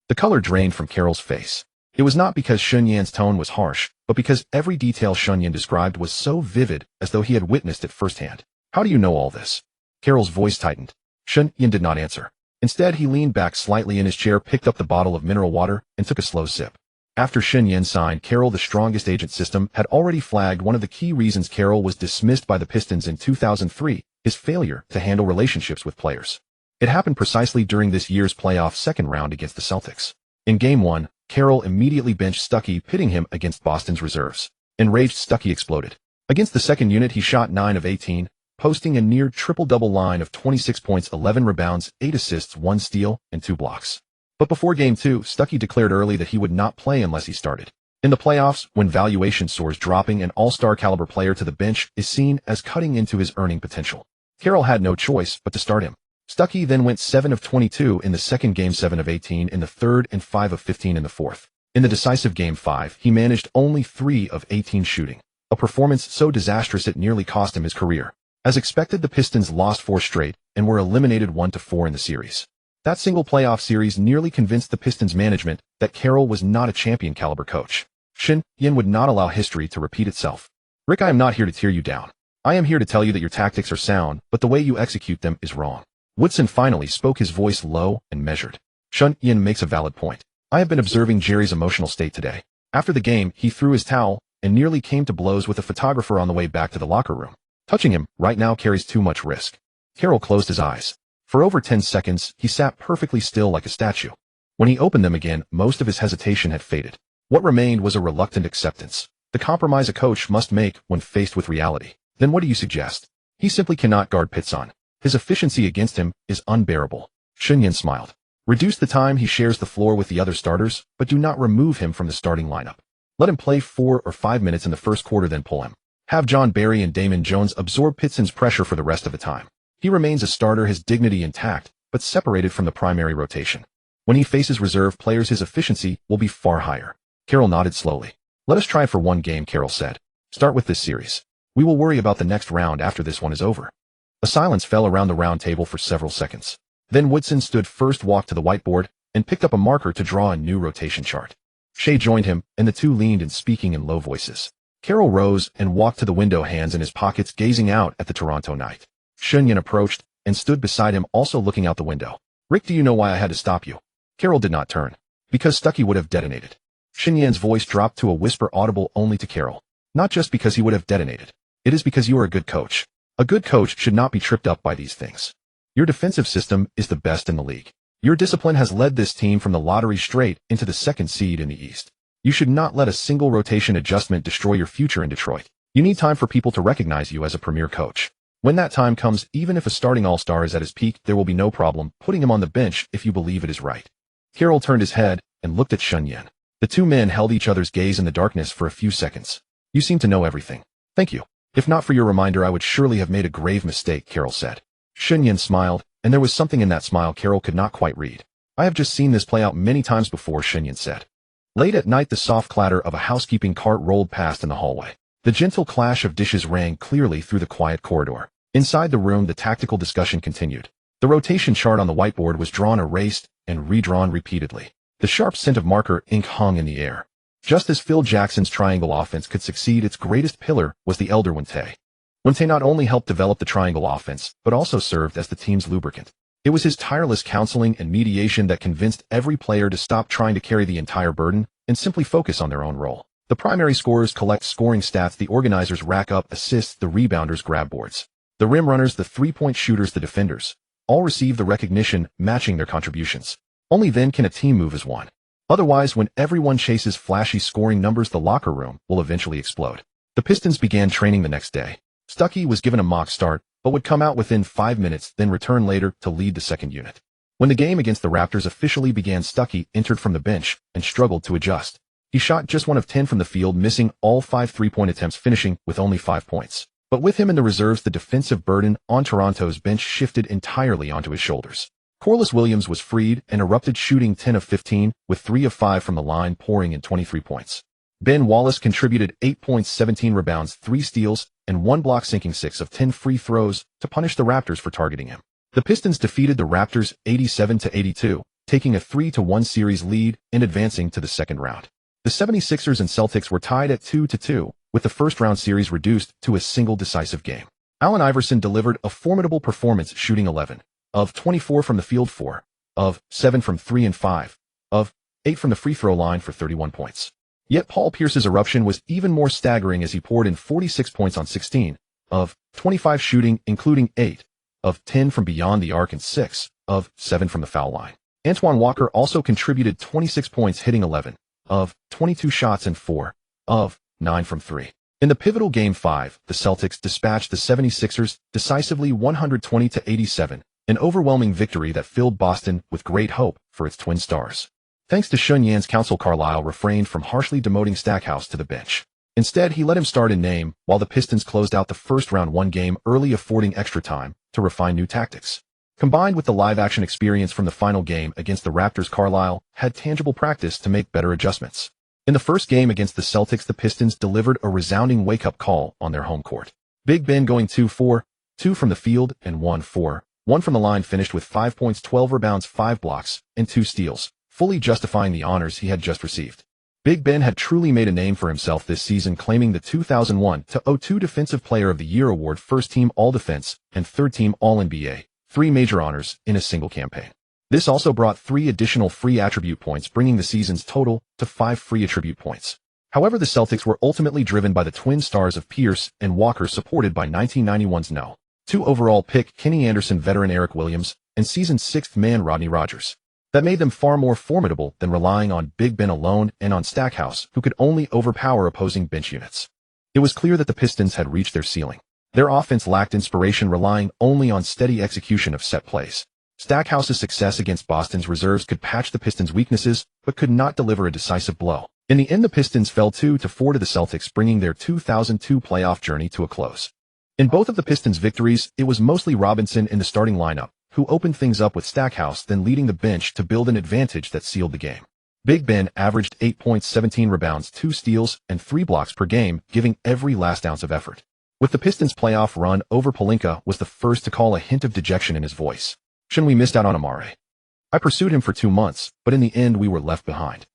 The color drained from Carroll's face. It was not because Shen Yan's tone was harsh, but because every detail Shen Yan described was so vivid, as though he had witnessed it firsthand. How do you know all this? Carroll's voice tightened. Shen Yan did not answer. Instead, he leaned back slightly in his chair, picked up the bottle of mineral water, and took a slow sip. After Shen Yan signed Carroll, the strongest agent system had already flagged one of the key reasons Carroll was dismissed by the Pistons in 2003, his failure to handle relationships with players. It happened precisely during this year's playoff second round against the Celtics. In Game 1, Carroll immediately benched Stuckey, pitting him against Boston's reserves. Enraged, Stuckey exploded. Against the second unit, he shot 9 of 18, posting a near triple-double line of 26 points, 11 rebounds, 8 assists, 1 steal, and 2 blocks. But before Game 2, Stuckey declared early that he would not play unless he started. In the playoffs, when valuation soars, dropping an all-star caliber player to the bench is seen as cutting into his earning potential. Carroll had no choice but to start him. Stuckey then went 7 of 22 in the second game, 7 of 18 in the third, and 5 of 15 in the fourth. In the decisive Game 5, he managed only 3 of 18 shooting, a performance so disastrous it nearly cost him his career. As expected, the Pistons lost 4 straight and were eliminated 1-4 in the series. That single playoff series nearly convinced the Pistons management that Carroll was not a champion-caliber coach. Shen Yan would not allow history to repeat itself. Rick, I am not here to tear you down. I am here to tell you that your tactics are sound, but the way you execute them is wrong. Woodson finally spoke, his voice low and measured. Shen Yan makes a valid point. I have been observing Jerry's emotional state today. After the game, he threw his towel and nearly came to blows with a photographer on the way back to the locker room. Touching him right now carries too much risk. Carroll closed his eyes. For over 10 seconds, he sat perfectly still like a statue. When he opened them again, most of his hesitation had faded. What remained was a reluctant acceptance, the compromise a coach must make when faced with reality. Then what do you suggest? He simply cannot guard Pitson. His efficiency against him is unbearable. Shen Yan smiled. Reduce the time he shares the floor with the other starters, but do not remove him from the starting lineup. Let him play 4 or 5 minutes in the first quarter, then pull him. Have John Barry and Damon Jones absorb Pitson's pressure for the rest of the time. He remains a starter, his dignity intact, but separated from the primary rotation. When he faces reserve players, his efficiency will be far higher. Carroll nodded slowly. Let us try it for one game, Carroll said. Start with this series. We will worry about the next round after this one is over. A silence fell around the round table for several seconds. Then Woodson stood first, walked to the whiteboard, and picked up a marker to draw a new rotation chart. Shea joined him, and the two leaned in, speaking in low voices. Carroll rose and walked to the window, hands in his pockets, gazing out at the Toronto night. Shen Yan approached and stood beside him, also looking out the window. Rick, do you know why I had to stop you? Carroll did not turn. Because Stuckey would have detonated. Shen Yan's voice dropped to a whisper audible only to Carroll. Not just because he would have detonated. It is because you are a good coach. A good coach should not be tripped up by these things. Your defensive system is the best in the league. Your discipline has led this team from the lottery straight into the second seed in the East. You should not let a single rotation adjustment destroy your future in Detroit. You need time for people to recognize you as a premier coach. When that time comes, even if a starting all-star is at his peak, there will be no problem putting him on the bench if you believe it is right. Carroll turned his head and looked at Shen Yan. The two men held each other's gaze in the darkness for a few seconds. You seem to know everything. Thank you. If not for your reminder, I would surely have made a grave mistake, Carroll said. Shen Yan smiled, and there was something in that smile Carroll could not quite read. I have just seen this play out many times before, Shen Yan said. Late at night, the soft clatter of a housekeeping cart rolled past in the hallway. The gentle clash of dishes rang clearly through the quiet corridor. Inside the room, the tactical discussion continued. The rotation chart on the whiteboard was drawn, erased, and redrawn repeatedly. The sharp scent of marker ink hung in the air. Just as Phil Jackson's triangle offense could succeed, its greatest pillar was the elder Dwyane. Dwyane not only helped develop the triangle offense, but also served as the team's lubricant. It was his tireless counseling and mediation that convinced every player to stop trying to carry the entire burden and simply focus on their own role. The primary scorers collect scoring stats, the organizers rack up assists, the rebounders grab boards. The rim runners, the three-point shooters, the defenders, all receive the recognition matching their contributions. Only then can a team move as one. Otherwise, when everyone chases flashy scoring numbers, the locker room will eventually explode. The Pistons began training the next day. Stuckey was given a mock start, but would come out within 5 minutes, then return later to lead the second unit. When the game against the Raptors officially began, Stuckey entered from the bench and struggled to adjust. He shot just 1 of 10 from the field, missing all 5 3-point attempts, finishing with only 5 points. But with him in the reserves, the defensive burden on Toronto's bench shifted entirely onto his shoulders. Corliss Williams was freed and erupted, shooting 10 of 15, with 3 of 5 from the line, pouring in 23 points. Ben Wallace contributed 8 points, 17 rebounds, 3 steals, and 1 block, sinking 6 of 10 free throws to punish the Raptors for targeting him. The Pistons defeated the Raptors 87-82, taking a 3-1 series lead and advancing to the second round. The 76ers and Celtics were tied at 2-2, with the first-round series reduced to a single decisive game. Allen Iverson delivered a formidable performance, shooting 11 of 24 from the field, 4 of 7 from 3, and 5 of 8 from the free throw line for 31 points. Yet Paul Pierce's eruption was even more staggering, as he poured in 46 points on 16 of 25 shooting, including 8 of 10 from beyond the arc and 6 of 7 from the foul line. Antoine Walker also contributed 26 points, hitting 11 of 22 shots and 4 of 9 from 3. In the pivotal Game 5, the Celtics dispatched the 76ers decisively 120-87, an overwhelming victory that filled Boston with great hope for its twin stars. Thanks to Shen Yan's counsel, Carlisle refrained from harshly demoting Stackhouse to the bench. Instead, he let him start in name, while the Pistons closed out the first round 1 game early, affording extra time to refine new tactics. Combined with the live-action experience from the final game against the Raptors, Carlisle had tangible practice to make better adjustments. In the first game against the Celtics, the Pistons delivered a resounding wake-up call on their home court. Big Ben, going 2-4, 2 from the field and 1-4, 1 from the line, finished with 5 points, 12 rebounds, 5 blocks, and 2 steals, fully justifying the honors he had just received. Big Ben had truly made a name for himself this season, claiming the 2001-02 Defensive Player of the Year award, first-team All-Defense, and third-team All-NBA, 3 major honors in a single campaign. This also brought 3 additional free attribute points, bringing the season's total to 5 free attribute points. However, the Celtics were ultimately driven by the twin stars of Pierce and Walker, supported by 1991's No. 2 overall pick Kenny Anderson, veteran Eric Williams, and season's 6th man Rodney Rogers. That made them far more formidable than relying on Big Ben alone and on Stackhouse, who could only overpower opposing bench units. It was clear that the Pistons had reached their ceiling. Their offense lacked inspiration, relying only on steady execution of set plays. Stackhouse's success against Boston's reserves could patch the Pistons' weaknesses, but could not deliver a decisive blow. In the end, the Pistons fell 2-4 to the Celtics, bringing their 2002 playoff journey to a close. In both of the Pistons' victories, it was mostly Robinson in the starting lineup, who opened things up with Stackhouse, then leading the bench to build an advantage that sealed the game. Big Ben averaged 8 points, 17 rebounds, 2 steals, and 3 blocks per game, giving every last ounce of effort. With the Pistons' playoff run over, Pelinka was the first to call, a hint of dejection in his voice. "Shen, we missed out on Amare. I pursued him for 2 months, but in the end we were left behind."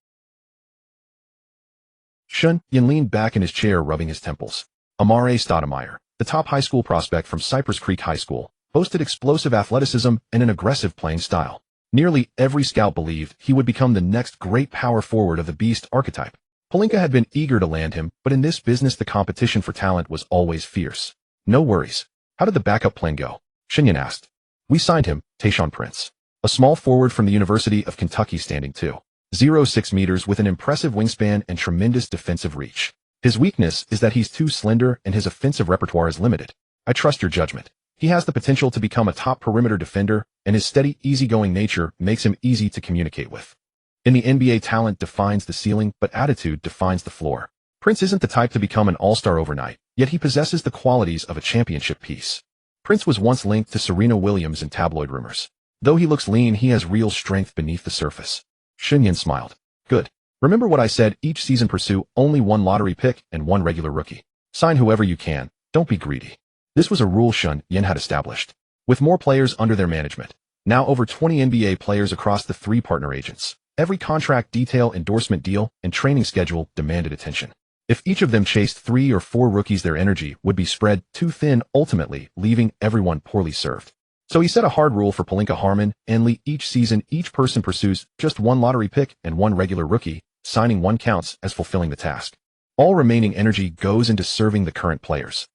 Shen Yan leaned back in his chair, rubbing his temples. Amare Stoudemire, the top high school prospect from Cypress Creek High School, boasted explosive athleticism and an aggressive playing style. Nearly every scout believed he would become the next great power forward of the beast archetype. Pelinka had been eager to land him, but in this business the competition for talent was always fierce. "No worries. How did the backup plan go?" Shen Yan asked. "We signed him, Tayshaun Prince, a small forward from the University of Kentucky, standing 2.06 meters with an impressive wingspan and tremendous defensive reach. His weakness is that he's too slender and his offensive repertoire is limited. I trust your judgment. He has the potential to become a top perimeter defender, and his steady, easygoing nature makes him easy to communicate with. In the NBA, talent defines the ceiling, but attitude defines the floor. Prince isn't the type to become an all-star overnight, yet he possesses the qualities of a championship piece." Prince was once linked to Serena Williams in tabloid rumors. Though he looks lean, he has real strength beneath the surface. Shen Yan smiled. "Good. Remember what I said, each season pursue only 1 lottery pick and 1 regular rookie. Sign whoever you can, don't be greedy." This was a rule Shen Yan had established. With more players under their management, now over 20 NBA players across the 3 partner agents, every contract detail, endorsement deal, and training schedule demanded attention. If each of them chased 3 or 4 rookies, their energy would be spread too thin, ultimately leaving everyone poorly served. So he set a hard rule for Pelinka, Harmon, and Lee. Each season, each person pursues just 1 lottery pick and 1 regular rookie. Signing 1 counts as fulfilling the task. All remaining energy goes into serving the current players.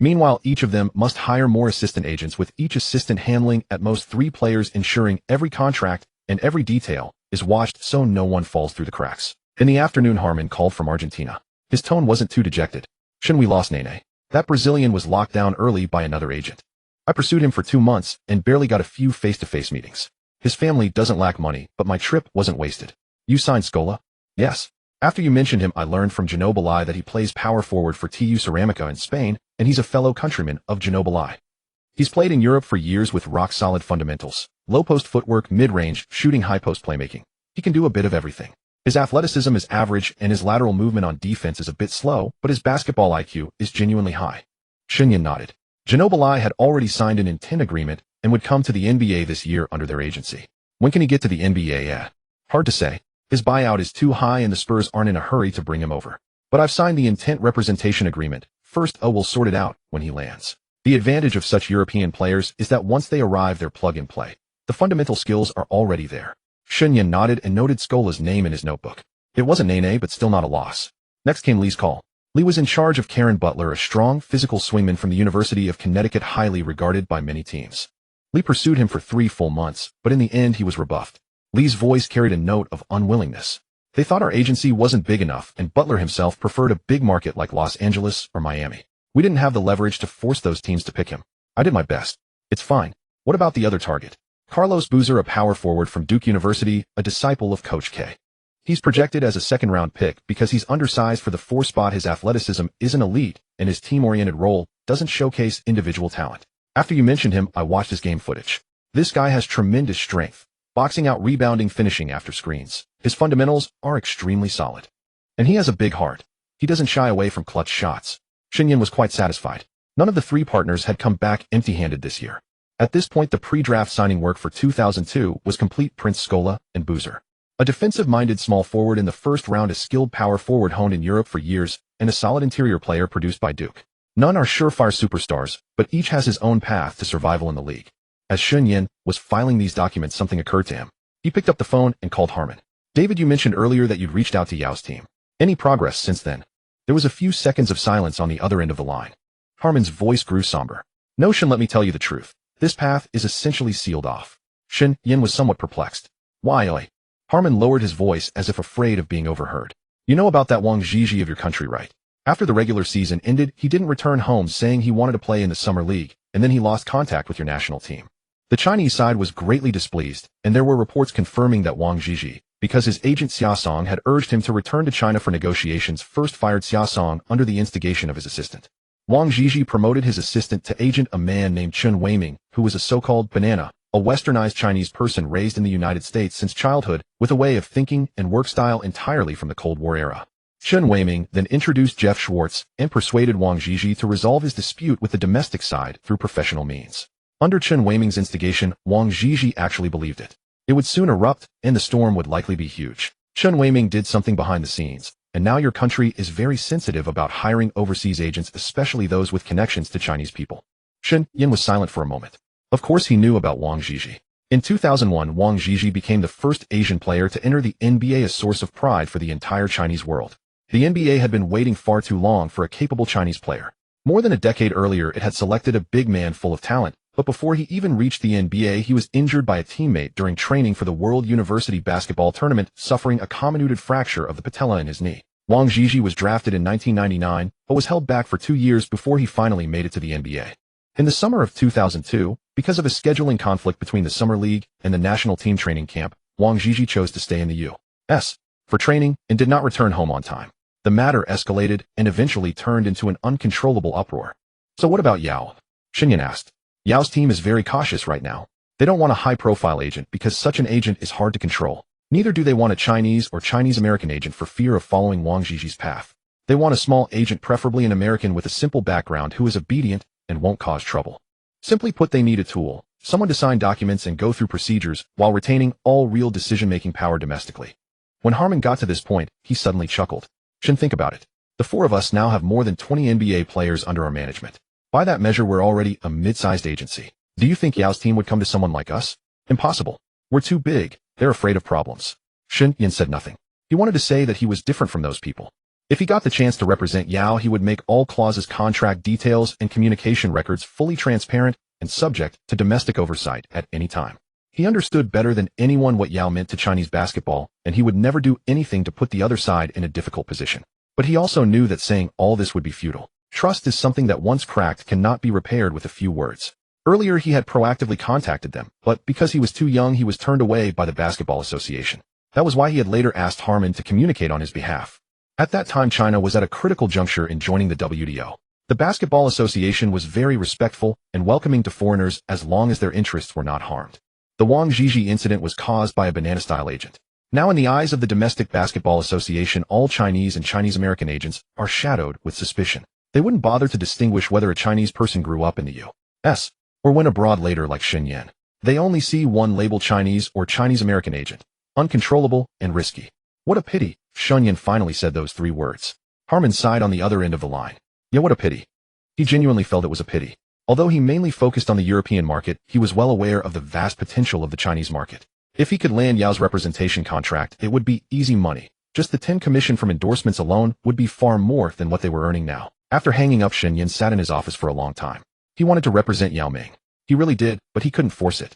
Meanwhile, each of them must hire more assistant agents, with each assistant handling at most 3 players, ensuring every contract and every detail is watched so no one falls through the cracks. In the afternoon, Harman called from Argentina. His tone wasn't too dejected. Shen, we lost Nene. That Brazilian was locked down early by another agent. I pursued him for 2 months and barely got a few face-to-face meetings. His family doesn't lack money, but my trip wasn't wasted. You signed Scola? Yes. After you mentioned him, I learned from Ginobili that he plays power forward for TU Ceramica in Spain, and he's a fellow countryman of Ginobili. He's played in Europe for years with rock-solid fundamentals, low-post footwork, mid-range, shooting, high-post playmaking. He can do a bit of everything. His athleticism is average and his lateral movement on defense is a bit slow, but his basketball IQ is genuinely high. Shen Yan nodded. Ginobili had already signed an intent agreement and would come to the NBA this year under their agency. When can he get to the NBA? Hard to say. His buyout is too high and the Spurs aren't in a hurry to bring him over. But I've signed the intent representation agreement. First, we'll sort it out when he lands. The advantage of such European players is that once they arrive, they're plug and play. The fundamental skills are already there. Shen Yan nodded and noted Scola's name in his notebook. It wasn't Nene, but still not a loss. Next came Lee's call. Lee was in charge of Karen Butler, a strong, physical swingman from the University of Connecticut, highly regarded by many teams. Lee pursued him for 3 full months, but in the end he was rebuffed. Lee's voice carried a note of unwillingness. They thought our agency wasn't big enough, and Butler himself preferred a big market like Los Angeles or Miami. We didn't have the leverage to force those teams to pick him. I did my best. It's fine. What about the other target? Carlos Boozer, a power forward from Duke University, a disciple of Coach K. He's projected as a second-round pick because he's undersized for the 4 spot. His athleticism isn't elite, and his team-oriented role doesn't showcase individual talent. After you mentioned him, I watched his game footage. This guy has tremendous strength, boxing out, rebounding, finishing after screens. His fundamentals are extremely solid. And he has a big heart. He doesn't shy away from clutch shots. Shen Yan was quite satisfied. None of the 3 partners had come back empty-handed this year. At this point, the pre-draft signing work for 2002 was complete. Prince, Scola, and Boozer. A defensive-minded small forward in the first round, a skilled power forward honed in Europe for years, and a solid interior player produced by Duke. None are surefire superstars, but each has his own path to survival in the league. As Shen Yan was filing these documents, something occurred to him. He picked up the phone and called Harman. David, you mentioned earlier that you'd reached out to Yao's team. Any progress since then? There was a few seconds of silence on the other end of the line. Harman's voice grew somber. No, Shen, let me tell you the truth. This path is essentially sealed off. Shen Yan was somewhat perplexed. Why? Harman lowered his voice as if afraid of being overheard. You know about that Wang Zhizhi of your country, right? After the regular season ended, he didn't return home, saying he wanted to play in the summer league, and then he lost contact with your national team. The Chinese side was greatly displeased, and there were reports confirming that Wang Zhizhi, because his agent Xia Song had urged him to return to China for negotiations, first fired Xia Song under the instigation of his assistant. Wang Zhizhi promoted his assistant to agent, a man named Chen Weiming, who was a so-called banana, a westernized Chinese person raised in the United States since childhood, with a way of thinking and work style entirely from the Cold War era. Chen Weiming then introduced Jeff Schwartz and persuaded Wang Zhizhi to resolve his dispute with the domestic side through professional means. Under Chen Weiming's instigation, Wang Zhizhi actually believed it. It would soon erupt, and the storm would likely be huge. Chen Weiming did something behind the scenes, and now your country is very sensitive about hiring overseas agents, especially those with connections to Chinese people. Shen Yan was silent for a moment. Of course he knew about Wang Zhizhi. In 2001, Wang Zhizhi became the first Asian player to enter the NBA, a source of pride for the entire Chinese world. The NBA had been waiting far too long for a capable Chinese player. More than a decade earlier, it had selected a big man full of talent, but before he even reached the NBA, he was injured by a teammate during training for the World University Basketball Tournament, suffering a comminuted fracture of the patella in his knee. Wang Zhizhi was drafted in 1999, but was held back for 2 years before he finally made it to the NBA. In the summer of 2002, because of a scheduling conflict between the Summer League and the national team training camp, Wang Zhizhi chose to stay in the U.S. for training and did not return home on time. The matter escalated and eventually turned into an uncontrollable uproar. So what about Yao? Shen Yan asked. Yao's team is very cautious right now. They don't want a high-profile agent because such an agent is hard to control. Neither do they want a Chinese or Chinese-American agent for fear of following Wang Zhizhi's path. They want a small agent, preferably an American with a simple background who is obedient and won't cause trouble. Simply put, they need a tool, someone to sign documents and go through procedures while retaining all real decision-making power domestically. When Harman got to this point, he suddenly chuckled. Shen, think about it. The 4 of us now have more than 20 NBA players under our management. By that measure, we're already a mid-sized agency. Do you think Yao's team would come to someone like us? Impossible. We're too big. They're afraid of problems. Shen Yan said nothing. He wanted to say that he was different from those people. If he got the chance to represent Yao, he would make all clauses, contract details, and communication records fully transparent and subject to domestic oversight at any time. He understood better than anyone what Yao meant to Chinese basketball, and he would never do anything to put the other side in a difficult position. But he also knew that saying all this would be futile. Trust is something that once cracked cannot be repaired with a few words. Earlier he had proactively contacted them, but because he was too young he was turned away by the Basketball Association. That was why he had later asked Harmon to communicate on his behalf. At that time China was at a critical juncture in joining the WTO. The Basketball Association was very respectful and welcoming to foreigners as long as their interests were not harmed. The Wang Zhizhi incident was caused by a banana-style agent. Now in the eyes of the Domestic Basketball Association, all Chinese and Chinese-American agents are shadowed with suspicion. They wouldn't bother to distinguish whether a Chinese person grew up in the U.S. or went abroad later like Shen Yan. They only see one labeled Chinese or Chinese-American agent. Uncontrollable and risky. What a pity, Shen Yan finally said those 3 words. Harmon sighed on the other end of the line. Yeah, what a pity. He genuinely felt it was a pity. Although he mainly focused on the European market, he was well aware of the vast potential of the Chinese market. If he could land Yao's representation contract, it would be easy money. Just the 10 commission from endorsements alone would be far more than what they were earning now. After hanging up, Shen Yan sat in his office for a long time. He wanted to represent Yao Ming. He really did, but he couldn't force it.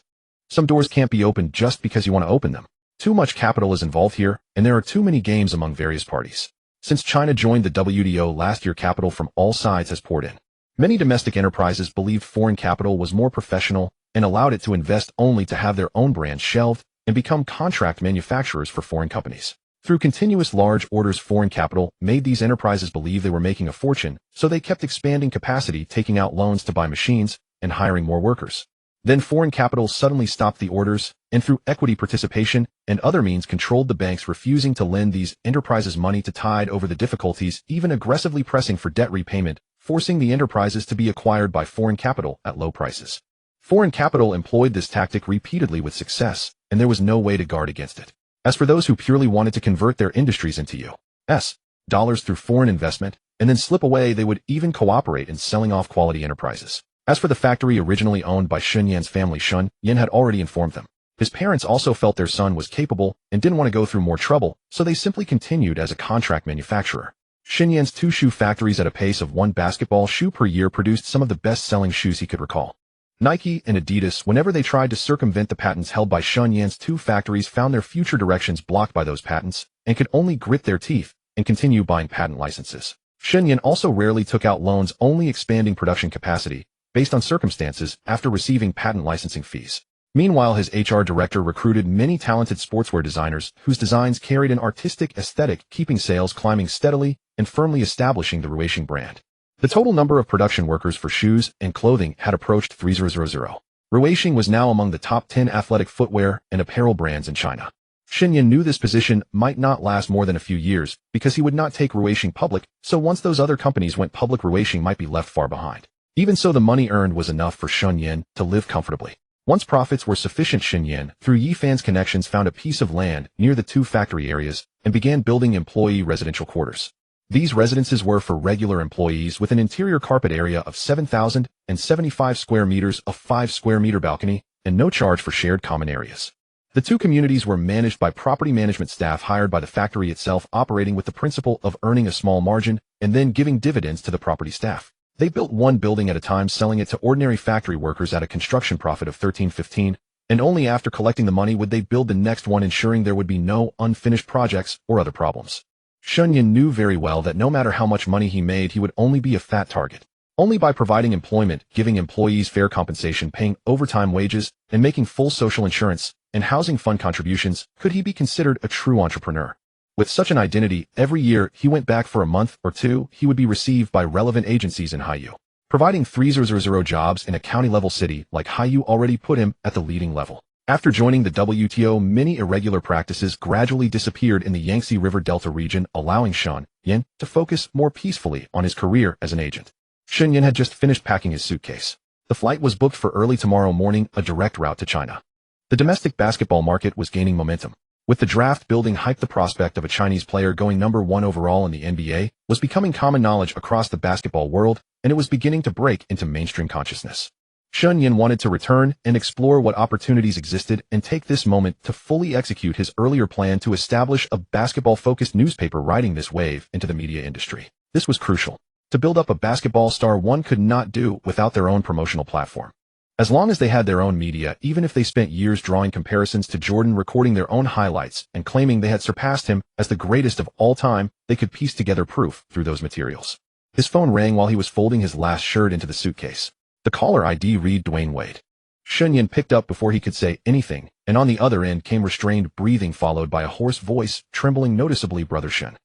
Some doors can't be opened just because you want to open them. Too much capital is involved here, and there are too many games among various parties. Since China joined the WTO last year, capital from all sides has poured in. Many domestic enterprises believed foreign capital was more professional and allowed it to invest only to have their own brands shelved and become contract manufacturers for foreign companies. Through continuous large orders, foreign capital made these enterprises believe they were making a fortune, so they kept expanding capacity, taking out loans to buy machines and hiring more workers. Then foreign capital suddenly stopped the orders, and through equity participation and other means controlled the banks, refusing to lend these enterprises money to tide over the difficulties, even aggressively pressing for debt repayment, forcing the enterprises to be acquired by foreign capital at low prices. Foreign capital employed this tactic repeatedly with success, and there was no way to guard against it. As for those who purely wanted to convert their industries into U.S. dollars through foreign investment and then slip away, they would even cooperate in selling off quality enterprises. As for the factory originally owned by Shen Yan's family, Shen Yan had already informed them. His parents also felt their son was capable and didn't want to go through more trouble, so they simply continued as a contract manufacturer. Shen Yan's 2 shoe factories at a pace of 1 basketball shoe per year produced some of the best-selling shoes he could recall. Nike and Adidas, whenever they tried to circumvent the patents held by Shen Yan's 2 factories, found their future directions blocked by those patents and could only grit their teeth and continue buying patent licenses. Shen Yan also rarely took out loans, only expanding production capacity based on circumstances after receiving patent licensing fees. Meanwhile, his HR director recruited many talented sportswear designers whose designs carried an artistic aesthetic, keeping sales climbing steadily and firmly establishing the Ruishing brand. The total number of production workers for shoes and clothing had approached 3,000. Ruishing was now among the top 10 athletic footwear and apparel brands in China. Shen Yan knew this position might not last more than a few years because he would not take Ruishing public, so once those other companies went public, Ruishing might be left far behind. Even so, the money earned was enough for Shen Yan to live comfortably. Once profits were sufficient, Shen Yan, through Yifan's connections, found a piece of land near the 2 factory areas and began building employee residential quarters. These residences were for regular employees with an interior carpet area of 7,075 square meters, a 5 square meter balcony, and no charge for shared common areas. The 2 communities were managed by property management staff hired by the factory itself, operating with the principle of earning a small margin and then giving dividends to the property staff. They built 1 building at a time, selling it to ordinary factory workers at a construction profit of $13.15, and only after collecting the money would they build the next one, ensuring there would be no unfinished projects or other problems. Shen Yan knew very well that no matter how much money he made, he would only be a fat target. Only by providing employment, giving employees fair compensation, paying overtime wages, and making full social insurance and housing fund contributions could he be considered a true entrepreneur. With such an identity, every year he went back for a month or 2, he would be received by relevant agencies in Haiyu. Providing 3,000 jobs in a county-level city like Haiyu already put him at the leading level. After joining the WTO, many irregular practices gradually disappeared in the Yangtze River Delta region, allowing Shen Yan to focus more peacefully on his career as an agent. Shen Yan had just finished packing his suitcase. The flight was booked for early tomorrow morning, a direct route to China. The domestic basketball market was gaining momentum. With the draft building hype, the prospect of a Chinese player going number 1 overall in the NBA was becoming common knowledge across the basketball world, and it was beginning to break into mainstream consciousness. Shen Yan wanted to return and explore what opportunities existed and take this moment to fully execute his earlier plan to establish a basketball-focused newspaper, riding this wave into the media industry. This was crucial. To build up a basketball star, one could not do without their own promotional platform. As long as they had their own media, even if they spent years drawing comparisons to Jordan, recording their own highlights, and claiming they had surpassed him as the greatest of all time, they could piece together proof through those materials. His phone rang while he was folding his last shirt into the suitcase. The caller ID read Dwyane Wade. Shen Yan picked up before he could say anything, and on the other end came restrained breathing followed by a hoarse voice, trembling noticeably. Brother Shen.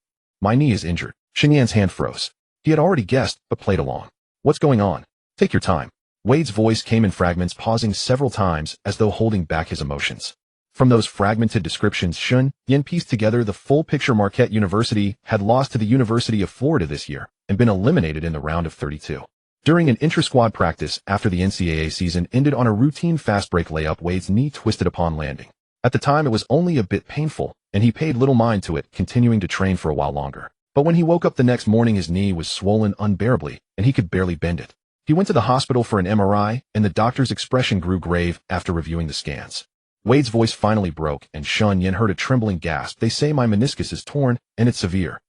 My knee is injured. Shen Yan's hand froze. He had already guessed, but played along. What's going on? Take your time. Wade's voice came in fragments, pausing several times as though holding back his emotions. From those fragmented descriptions, Shen Yan pieced together the full picture. Marquette University had lost to the University of Florida this year and been eliminated in the round of 32. During an intra-squad practice after the NCAA season ended on a routine fast break layup, Wade's knee twisted upon landing. At the time, it was only a bit painful, and he paid little mind to it, continuing to train for a while longer. But when he woke up the next morning, his knee was swollen unbearably, and he could barely bend it. He went to the hospital for an MRI, and the doctor's expression grew grave after reviewing the scans. Wade's voice finally broke, and Shen Yan heard a trembling gasp. They say my meniscus is torn, and it's severe.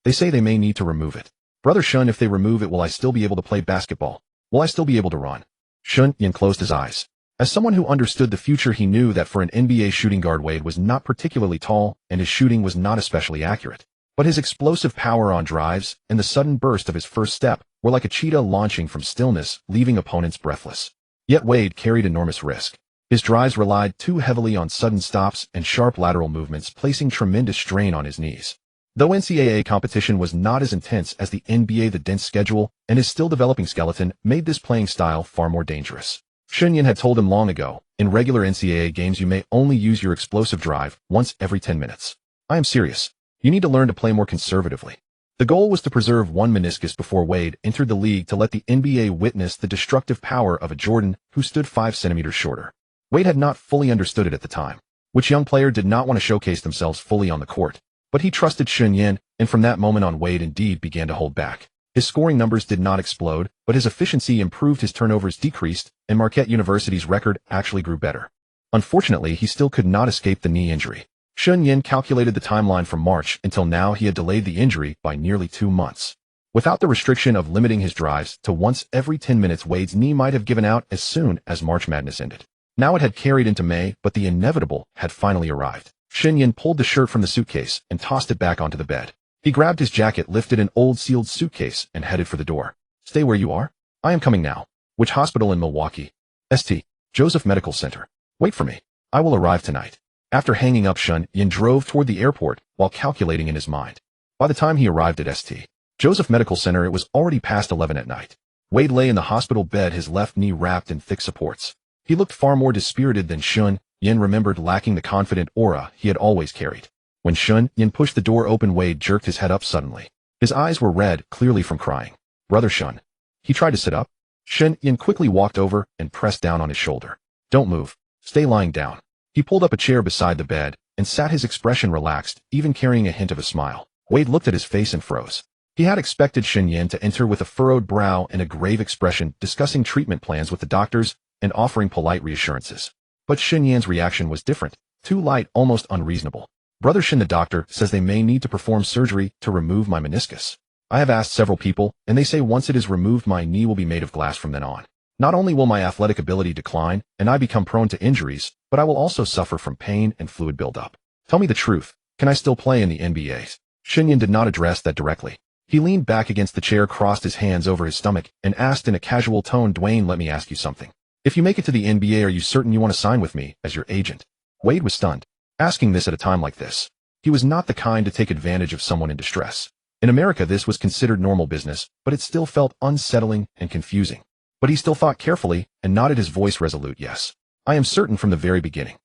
They say they may need to remove it. Brother Shen, if they remove it, will I still be able to play basketball? Will I still be able to run? Shen Yan closed his eyes. As someone who understood the future, he knew that for an NBA shooting guard, Wade was not particularly tall, and his shooting was not especially accurate. But his explosive power on drives and the sudden burst of his first step were like a cheetah launching from stillness, leaving opponents breathless. Yet Wade carried enormous risk. His drives relied too heavily on sudden stops and sharp lateral movements, placing tremendous strain on his knees. Though NCAA competition was not as intense as the NBA, the dense schedule and his still developing skeleton made this playing style far more dangerous. Shen Yan had told him long ago, in regular NCAA games you may only use your explosive drive once every 10 minutes. I am serious. You need to learn to play more conservatively. The goal was to preserve one meniscus before Wade entered the league, to let the NBA witness the destructive power of a Jordan who stood 5 centimeters shorter. Wade had not fully understood it at the time. Which young player did not want to showcase themselves fully on the court? But he trusted Shen Yan, and from that moment on, Wade indeed began to hold back. His scoring numbers did not explode, but his efficiency improved, his turnovers decreased, and Marquette University's record actually grew better. Unfortunately, he still could not escape the knee injury. Shen Yan calculated the timeline from March until now. He had delayed the injury by nearly 2 months. Without the restriction of limiting his drives to once every 10 minutes, Wade's knee might have given out as soon as March Madness ended. Now it had carried into May, but the inevitable had finally arrived. Shen Yan pulled the shirt from the suitcase and tossed it back onto the bed. He grabbed his jacket, lifted an old sealed suitcase, and headed for the door. Stay where you are. I am coming now. Which hospital in Milwaukee? St. Joseph Medical Center. Wait for me. I will arrive tonight. After hanging up, Shen Yan drove toward the airport while calculating in his mind. By the time he arrived at St. Joseph Medical Center, it was already past 11 at night. Wade lay in the hospital bed, his left knee wrapped in thick supports. He looked far more dispirited than Shen Yan remembered, lacking the confident aura he had always carried. When Shen Yan pushed the door open, Wade jerked his head up suddenly. His eyes were red, clearly from crying. Brother Shen. He tried to sit up. Shen Yan quickly walked over and pressed down on his shoulder. Don't move. Stay lying down. He pulled up a chair beside the bed and sat, his expression relaxed, even carrying a hint of a smile. Wade looked at his face and froze. He had expected Shen Yan to enter with a furrowed brow and a grave expression, discussing treatment plans with the doctors and offering polite reassurances. But Shen Yan's reaction was different, too light, almost unreasonable. Brother Shen, the doctor says they may need to perform surgery to remove my meniscus. I have asked several people, and they say once it is removed, my knee will be made of glass from then on. Not only will my athletic ability decline and I become prone to injuries, but I will also suffer from pain and fluid buildup. Tell me the truth. Can I still play in the NBA? Shen Yan did not address that directly. He leaned back against the chair, crossed his hands over his stomach, and asked in a casual tone, Dwyane, let me ask you something. If you make it to the NBA, are you certain you want to sign with me as your agent? Wade was stunned. Asking this at a time like this. He was not the kind to take advantage of someone in distress. In America, this was considered normal business, but it still felt unsettling and confusing. But he still thought carefully and nodded, his voice resolute. Yes. I am certain from the very beginning.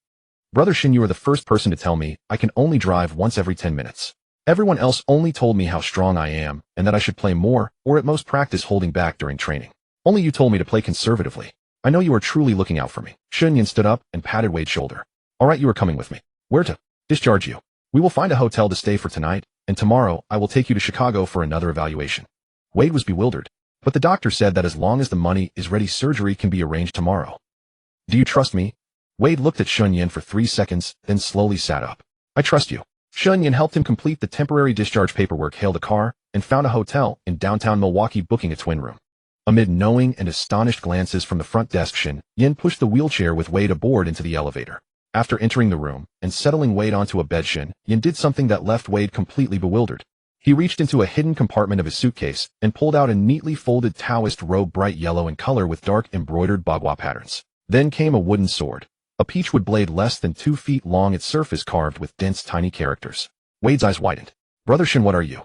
Brother Shen, you are the first person to tell me I can only drive once every 10 minutes. Everyone else only told me how strong I am and that I should play more, or at most practice holding back during training. Only you told me to play conservatively. I know you are truly looking out for me. Shen Yan stood up and patted Wade's shoulder. All right, you are coming with me. Where to? Discharge you. We will find a hotel to stay for tonight, and tomorrow I will take you to Chicago for another evaluation. Wade was bewildered, but the doctor said that as long as the money is ready, surgery can be arranged tomorrow. Do you trust me? Wade looked at Shen Yan for 3 seconds, then slowly sat up. I trust you. Shen Yan helped him complete the temporary discharge paperwork, hailed a car, and found a hotel in downtown Milwaukee, booking a twin room. Amid knowing and astonished glances from the front desk, Shen Yan pushed the wheelchair with Wade aboard into the elevator. After entering the room and settling Wade onto a bed, Shen Yan did something that left Wade completely bewildered. He reached into a hidden compartment of his suitcase and pulled out a neatly folded Taoist robe, bright yellow in color with dark embroidered bagua patterns. Then came a wooden sword, a peachwood blade less than 2 feet long, its surface carved with dense, tiny characters. Wade's eyes widened. "Brother Shen, what are you?"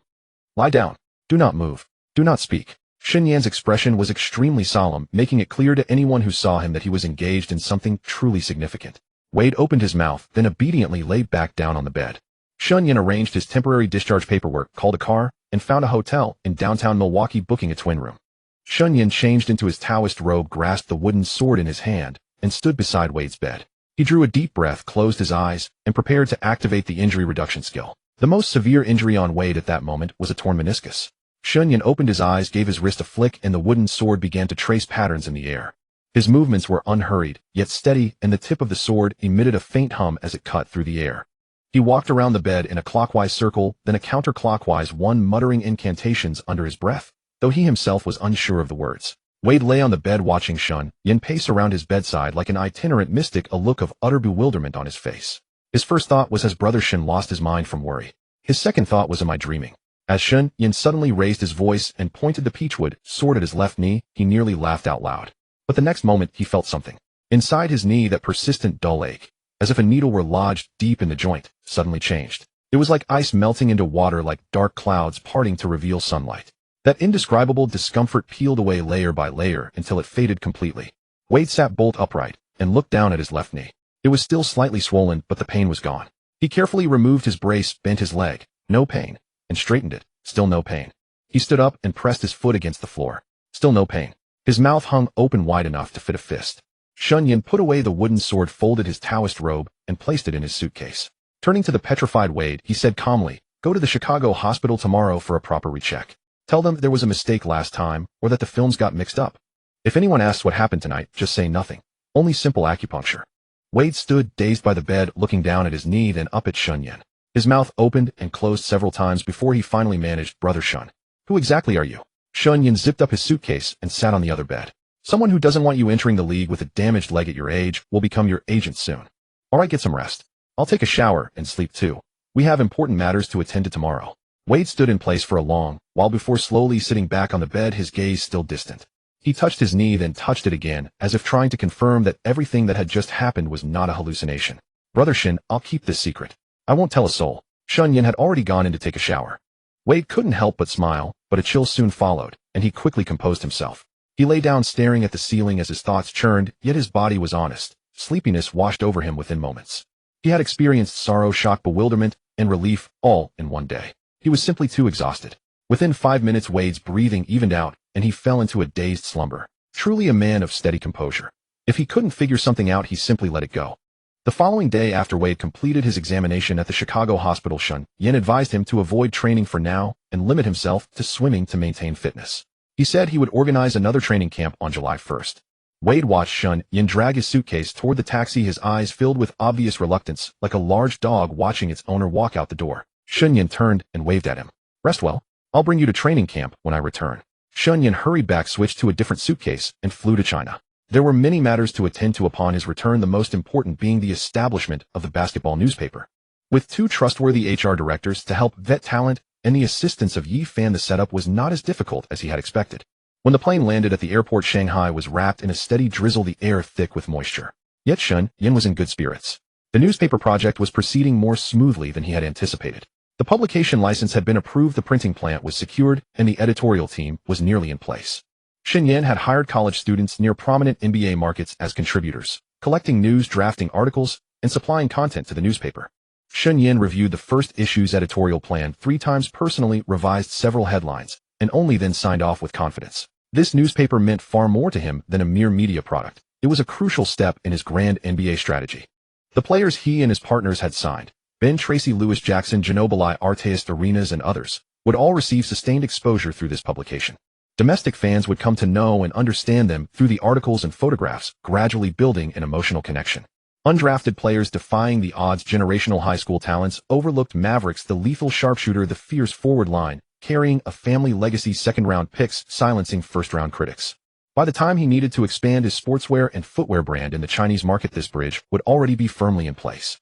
"Lie down. Do not move. Do not speak." Shen Yan's expression was extremely solemn, making it clear to anyone who saw him that he was engaged in something truly significant. Wade opened his mouth, then obediently lay back down on the bed. Shen Yan arranged his temporary discharge paperwork, called a car, and found a hotel in downtown Milwaukee, booking a twin room. Shen Yan changed into his Taoist robe, grasped the wooden sword in his hand, and stood beside Wade's bed. He drew a deep breath, closed his eyes, and prepared to activate the injury reduction skill. The most severe injury on Wade at that moment was a torn meniscus. Shen Yan opened his eyes, gave his wrist a flick, and the wooden sword began to trace patterns in the air. His movements were unhurried, yet steady, and the tip of the sword emitted a faint hum as it cut through the air. He walked around the bed in a clockwise circle, then a counterclockwise one, muttering incantations under his breath, though he himself was unsure of the words. Wade lay on the bed watching Shen Yan pace around his bedside like an itinerant mystic, a look of utter bewilderment on his face. His first thought was, has brother Shen lost his mind from worry? His second thought was, am I dreaming? As Shen Yan suddenly raised his voice and pointed the peachwood sword at his left knee, he nearly laughed out loud. But the next moment he felt something inside his knee, that persistent dull ache, as if a needle were lodged deep in the joint, suddenly changed. It was like ice melting into water, like dark clouds parting to reveal sunlight. That indescribable discomfort peeled away layer by layer until it faded completely. Wade sat bolt upright and looked down at his left knee. It was still slightly swollen, but the pain was gone. He carefully removed his brace, bent his leg, no pain, and straightened it, still no pain. He stood up and pressed his foot against the floor. Still no pain. His mouth hung open wide enough to fit a fist. Shen Yan put away the wooden sword, folded his Taoist robe, and placed it in his suitcase. Turning to the petrified Wade, he said calmly, "Go to the Chicago hospital tomorrow for a proper recheck. Tell them there was a mistake last time, or that the films got mixed up. If anyone asks what happened tonight, just say nothing. Only simple acupuncture." Wade stood dazed by the bed, looking down at his knee, then up at Shen Yan. His mouth opened and closed several times before he finally managed, "Brother Shen, who exactly are you?" Shen Yan zipped up his suitcase and sat on the other bed. "Someone who doesn't want you entering the league with a damaged leg at your age will become your agent soon. All right, get some rest. I'll take a shower and sleep too. We have important matters to attend to tomorrow." Wade stood in place for a long while before slowly sitting back on the bed, his gaze still distant. He touched his knee, then touched it again, as if trying to confirm that everything that had just happened was not a hallucination. "Brother Shen, I'll keep this secret. I won't tell a soul." Shen Yan had already gone in to take a shower. Wade couldn't help but smile, but a chill soon followed, and he quickly composed himself. He lay down staring at the ceiling as his thoughts churned, yet his body was honest. Sleepiness washed over him within moments. He had experienced sorrow, shock, bewilderment, and relief, all in one day. He was simply too exhausted. Within 5 minutes, Wade's breathing evened out, and he fell into a dazed slumber. Truly a man of steady composure. If he couldn't figure something out, he simply let it go. The following day, after Wade completed his examination at the Chicago hospital, Shen Yan advised him to avoid training for now and limit himself to swimming to maintain fitness. He said he would organize another training camp on July 1st. Wade watched Shen Yan drag his suitcase toward the taxi, his eyes filled with obvious reluctance, like a large dog watching its owner walk out the door. Shen Yan turned and waved at him. "Rest well. I'll bring you to training camp when I return." Shen Yan hurried back, switched to a different suitcase, and flew to China. There were many matters to attend to upon his return, the most important being the establishment of the basketball newspaper. With 2 trustworthy HR directors to help vet talent and the assistance of Yi Fan, the setup was not as difficult as he had expected. When the plane landed at the airport, Shanghai was wrapped in a steady drizzle, the air thick with moisture. Yet Shen Yan was in good spirits. The newspaper project was proceeding more smoothly than he had anticipated. The publication license had been approved, the printing plant was secured, and the editorial team was nearly in place. Shen Yan had hired college students near prominent NBA markets as contributors, collecting news, drafting articles, and supplying content to the newspaper. Shen Yan reviewed the first issue's editorial plan 3 times, personally revised several headlines, and only then signed off with confidence. This newspaper meant far more to him than a mere media product. It was a crucial step in his grand NBA strategy. The players he and his partners had signed, Ben, Tracy, Lewis, Jackson, Ginobili, Artest, Arenas, and others, would all receive sustained exposure through this publication. Domestic fans would come to know and understand them through the articles and photographs, gradually building an emotional connection. Undrafted players defying the odds, generational high school talents, overlooked Mavericks, the lethal sharpshooter, the fierce forward line, carrying a family legacy second-round picks, silencing first-round critics. By the time he needed to expand his sportswear and footwear brand in the Chinese market, this bridge would already be firmly in place.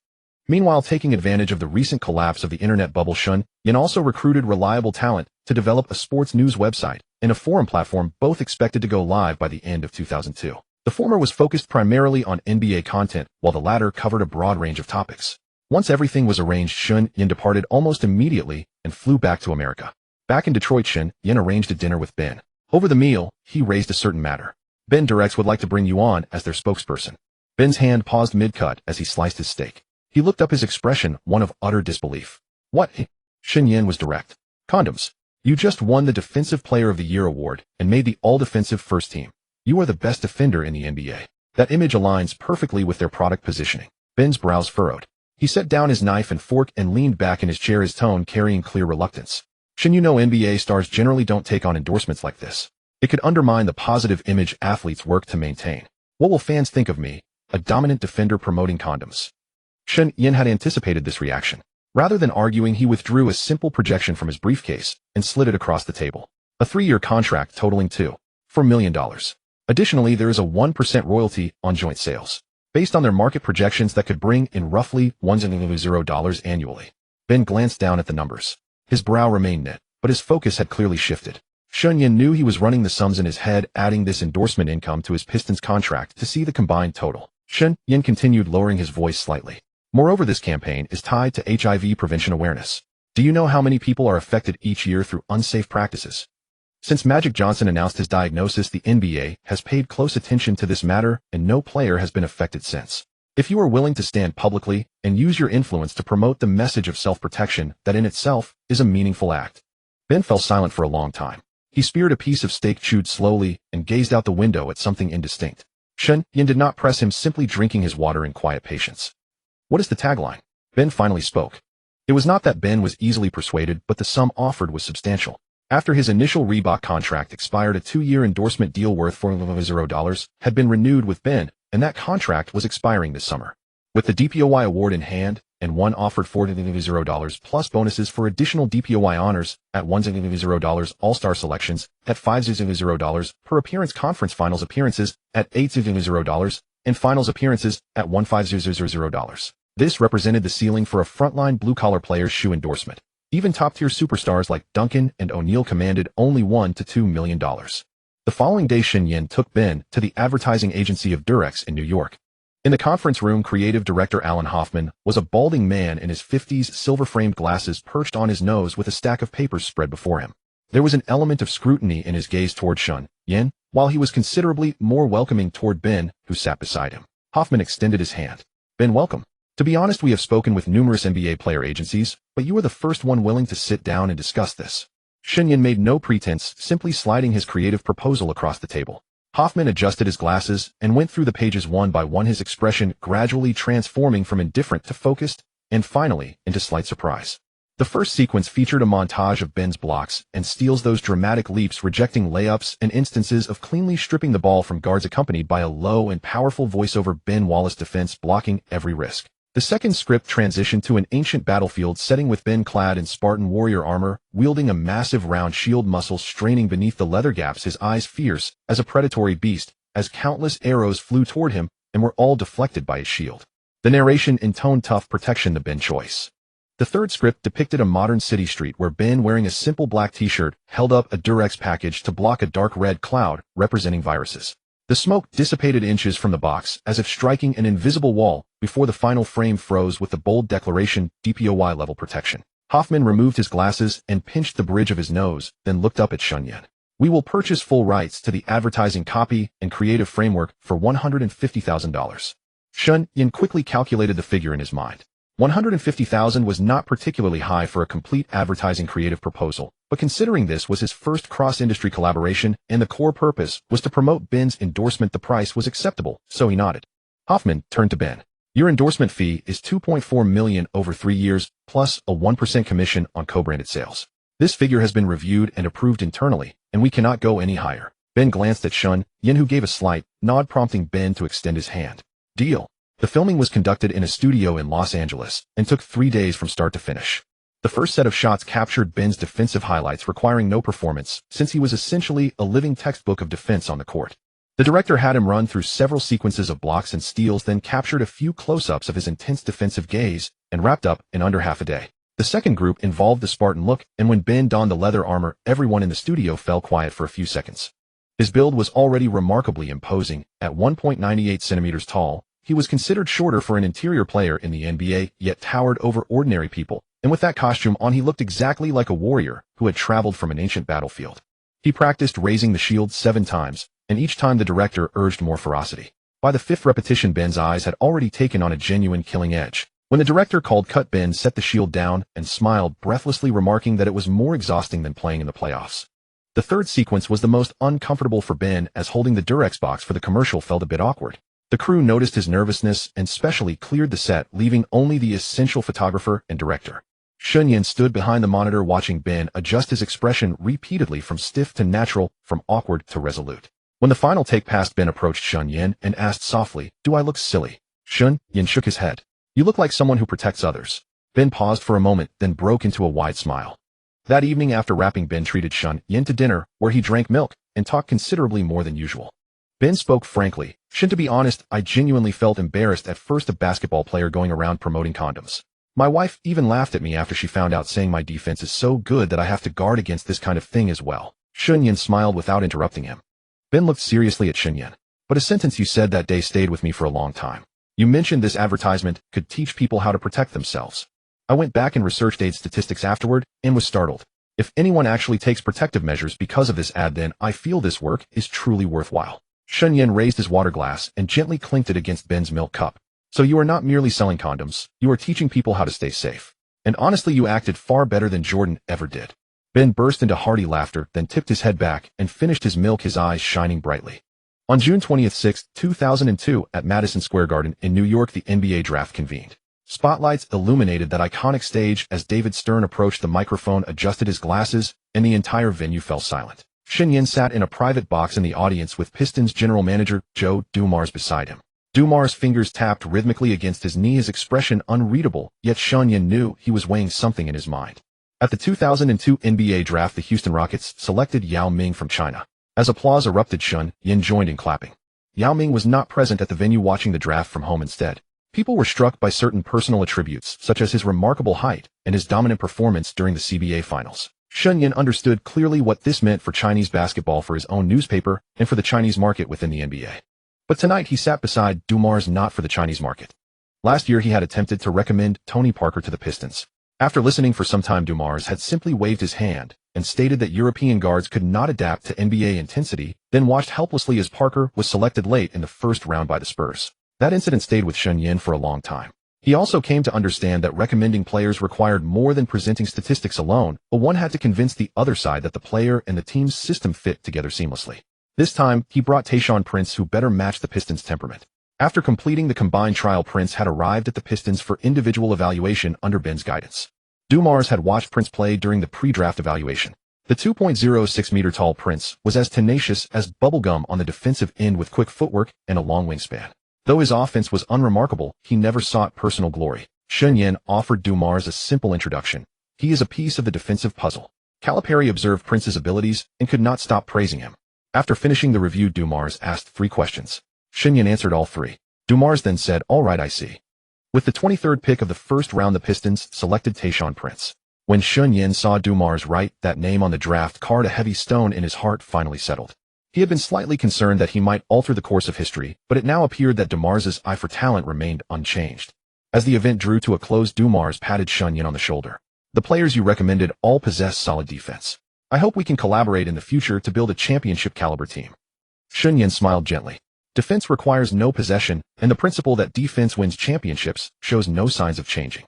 Meanwhile, taking advantage of the recent collapse of the internet bubble, Shen Yan also recruited reliable talent to develop a sports news website and a forum platform, both expected to go live by the end of 2002. The former was focused primarily on NBA content, while the latter covered a broad range of topics. Once everything was arranged, Shen Yan departed almost immediately and flew back to America. Back in Detroit, Shen Yan arranged a dinner with Ben. Over the meal, he raised a certain matter. Ben Durex would like to bring you on as their spokesperson. Ben's hand paused mid-cut as he sliced his steak. He looked up, his expression one of utter disbelief. What? Shen Yan was direct. Condoms. You just won the Defensive Player of the Year award and made the all-defensive first team. You are the best defender in the NBA. That image aligns perfectly with their product positioning. Ben's brows furrowed. He set down his knife and fork and leaned back in his chair, his tone carrying clear reluctance. Shen, you know NBA stars generally don't take on endorsements like this. It could undermine the positive image athletes work to maintain. What will fans think of me, a dominant defender promoting condoms? Shen Yan had anticipated this reaction. Rather than arguing, he withdrew a simple projection from his briefcase and slid it across the table. A 3-year contract totaling $2.4 million. Additionally, there is a 1% royalty on joint sales, based on their market projections that could bring in roughly $1.0 annually. Ben glanced down at the numbers. His brow remained knit, but his focus had clearly shifted. Shen Yan knew he was running the sums in his head, adding this endorsement income to his Pistons contract to see the combined total. Shen Yan continued, lowering his voice slightly. Moreover, this campaign is tied to HIV prevention awareness. Do you know how many people are affected each year through unsafe practices? Since Magic Johnson announced his diagnosis, the NBA has paid close attention to this matter, and no player has been affected since. If you are willing to stand publicly and use your influence to promote the message of self-protection, that in itself is a meaningful act. Ben fell silent for a long time. He speared a piece of steak, chewed slowly, and gazed out the window at something indistinct. Shen Yan did not press him, simply drinking his water in quiet patience. What is the tagline? Ben finally spoke. It was not that Ben was easily persuaded, but the sum offered was substantial. After his initial Reebok contract expired, a 2-year endorsement deal worth $4.0 had been renewed with Ben, and that contract was expiring this summer. With the DPOY award in hand, and one offered $4.0 plus bonuses for additional DPOY honors at $1.0 All-Star selections, at $5.0 per appearance, conference finals appearances at $8.0, and finals appearances at $1.500. This represented the ceiling for a frontline blue-collar player's shoe endorsement. Even top-tier superstars like Duncan and O'Neal commanded only $1 to $2 million. The following day, Shen Yan took Ben to the advertising agency of Durex in New York. In the conference room, creative director Alan Hoffman was a balding man in his 50s, silver-framed glasses perched on his nose with a stack of papers spread before him. There was an element of scrutiny in his gaze toward Shen Yan, while he was considerably more welcoming toward Ben, who sat beside him. Hoffman extended his hand. Ben, welcome. To be honest, we have spoken with numerous NBA player agencies, but you are the first one willing to sit down and discuss this. Shen Yan made no pretense, simply sliding his creative proposal across the table. Hoffman adjusted his glasses and went through the pages one by one, his expression gradually transforming from indifferent to focused, and finally into slight surprise. The first sequence featured a montage of Ben's blocks and steals, those dramatic leaps, rejecting layups, and instances of cleanly stripping the ball from guards, accompanied by a low and powerful voiceover. Ben Wallace defense blocking every risk. The second script transitioned to an ancient battlefield setting with Ben clad in Spartan warrior armor, wielding a massive round shield, muscles straining beneath the leather gaps, his eyes fierce as a predatory beast, as countless arrows flew toward him and were all deflected by his shield. The narration intoned tough protection, the Ben choice. The third script depicted a modern city street where Ben, wearing a simple black t-shirt, held up a Durex package to block a dark red cloud representing viruses. The smoke dissipated inches from the box as if striking an invisible wall before the final frame froze with the bold declaration, DPOY level protection. Hoffman removed his glasses and pinched the bridge of his nose, then looked up at Shen Yan. We will purchase full rights to the advertising copy and creative framework for $150,000. Shen Yan quickly calculated the figure in his mind. $150,000 was not particularly high for a complete advertising creative proposal, but considering this was his first cross-industry collaboration and the core purpose was to promote Ben's endorsement, the price was acceptable, so he nodded. Hoffman turned to Ben. Your endorsement fee is $2.4 million over 3 years, plus a 1% commission on co-branded sales. This figure has been reviewed and approved internally, and we cannot go any higher. Ben glanced at Shen Yan, who gave a slight nod, prompting Ben to extend his hand. Deal. The filming was conducted in a studio in Los Angeles and took 3 days from start to finish. The first set of shots captured Ben's defensive highlights, requiring no performance, since he was essentially a living textbook of defense on the court. The director had him run through several sequences of blocks and steals, then captured a few close-ups of his intense defensive gaze, and wrapped up in under half a day. The second group involved the Spartan look, and when Ben donned the leather armor, everyone in the studio fell quiet for a few seconds. His build was already remarkably imposing. At 1.98 centimeters tall, he was considered shorter for an interior player in the NBA, yet towered over ordinary people, and with that costume on he looked exactly like a warrior who had traveled from an ancient battlefield. He practiced raising the shield 7 times, and each time the director urged more ferocity. By the 5th repetition, Ben's eyes had already taken on a genuine killing edge. When the director called cut, Ben set the shield down and smiled breathlessly, remarking that it was more exhausting than playing in the playoffs. The third sequence was the most uncomfortable for Ben, as holding the Durex box for the commercial felt a bit awkward. The crew noticed his nervousness and specially cleared the set, leaving only the essential photographer and director. Shen Yan stood behind the monitor watching Ben adjust his expression repeatedly from stiff to natural, from awkward to resolute. When the final take passed, Ben approached Shen Yan and asked softly, "Do I look silly?" Shen Yan shook his head. "You look like someone who protects others." Ben paused for a moment, then broke into a wide smile. That evening after wrapping, Ben treated Shen Yan to dinner, where he drank milk and talked considerably more than usual. Ben spoke frankly. "Shen, to be honest, I genuinely felt embarrassed at first, a basketball player going around promoting condoms. My wife even laughed at me after she found out, saying my defense is so good that I have to guard against this kind of thing as well." Shen Yan smiled without interrupting him. Ben looked seriously at Shen Yan. "But a sentence you said that day stayed with me for a long time. You mentioned this advertisement could teach people how to protect themselves. I went back and researched AIDS statistics afterward and was startled. If anyone actually takes protective measures because of this ad, then I feel this work is truly worthwhile." Shen Yan raised his water glass and gently clinked it against Ben's milk cup. "So you are not merely selling condoms, you are teaching people how to stay safe. And honestly, you acted far better than Jordan ever did." Ben burst into hearty laughter, then tipped his head back and finished his milk, his eyes shining brightly. On June 26, 2002, at Madison Square Garden in New York, the NBA draft convened. Spotlights illuminated that iconic stage as David Stern approached the microphone, adjusted his glasses, and the entire venue fell silent. Shen Yan sat in a private box in the audience with Pistons general manager Joe Dumars beside him. Dumars' fingers tapped rhythmically against his knee, his expression unreadable, yet Shen Yan knew he was weighing something in his mind. At the 2002 NBA draft, the Houston Rockets selected Yao Ming from China. As applause erupted, Shen Yan joined in clapping. Yao Ming was not present at the venue, watching the draft from home instead. People were struck by certain personal attributes, such as his remarkable height and his dominant performance during the CBA finals. Shen Yan understood clearly what this meant for Chinese basketball, for his own newspaper, and for the Chinese market within the NBA. But tonight he sat beside Dumars, not for the Chinese market. Last year he had attempted to recommend Tony Parker to the Pistons. After listening for some time, Dumars had simply waved his hand and stated that European guards could not adapt to NBA intensity, then watched helplessly as Parker was selected late in the first round by the Spurs. That incident stayed with Shen Yan for a long time. He also came to understand that recommending players required more than presenting statistics alone, but one had to convince the other side that the player and the team's system fit together seamlessly. This time, he brought Tayshaun Prince, who better matched the Pistons' temperament. After completing the combined trial, Prince had arrived at the Pistons for individual evaluation under Ben's guidance. Dumars had watched Prince play during the pre-draft evaluation. The 2.06-meter-tall Prince was as tenacious as bubblegum on the defensive end, with quick footwork and a long wingspan. Though his offense was unremarkable, he never sought personal glory. Shen Yan offered Dumars a simple introduction. "He is a piece of the defensive puzzle." Calipari observed Prince's abilities and could not stop praising him. After finishing the review, Dumars asked 3 questions. Shen Yan answered all 3. Dumars then said, "All right, I see." With the 23rd pick of the first round, the Pistons selected Tayshaun Prince. When Shen Yan saw Dumars write that name on the draft card, a heavy stone in his heart finally settled. He had been slightly concerned that he might alter the course of history, but it now appeared that Dumars' eye for talent remained unchanged. As the event drew to a close, Dumars patted Shen Yan on the shoulder. "The players you recommended all possess solid defense. I hope we can collaborate in the future to build a championship-caliber team." Shen Yan smiled gently. Defense requires no possession, and the principle that defense wins championships shows no signs of changing.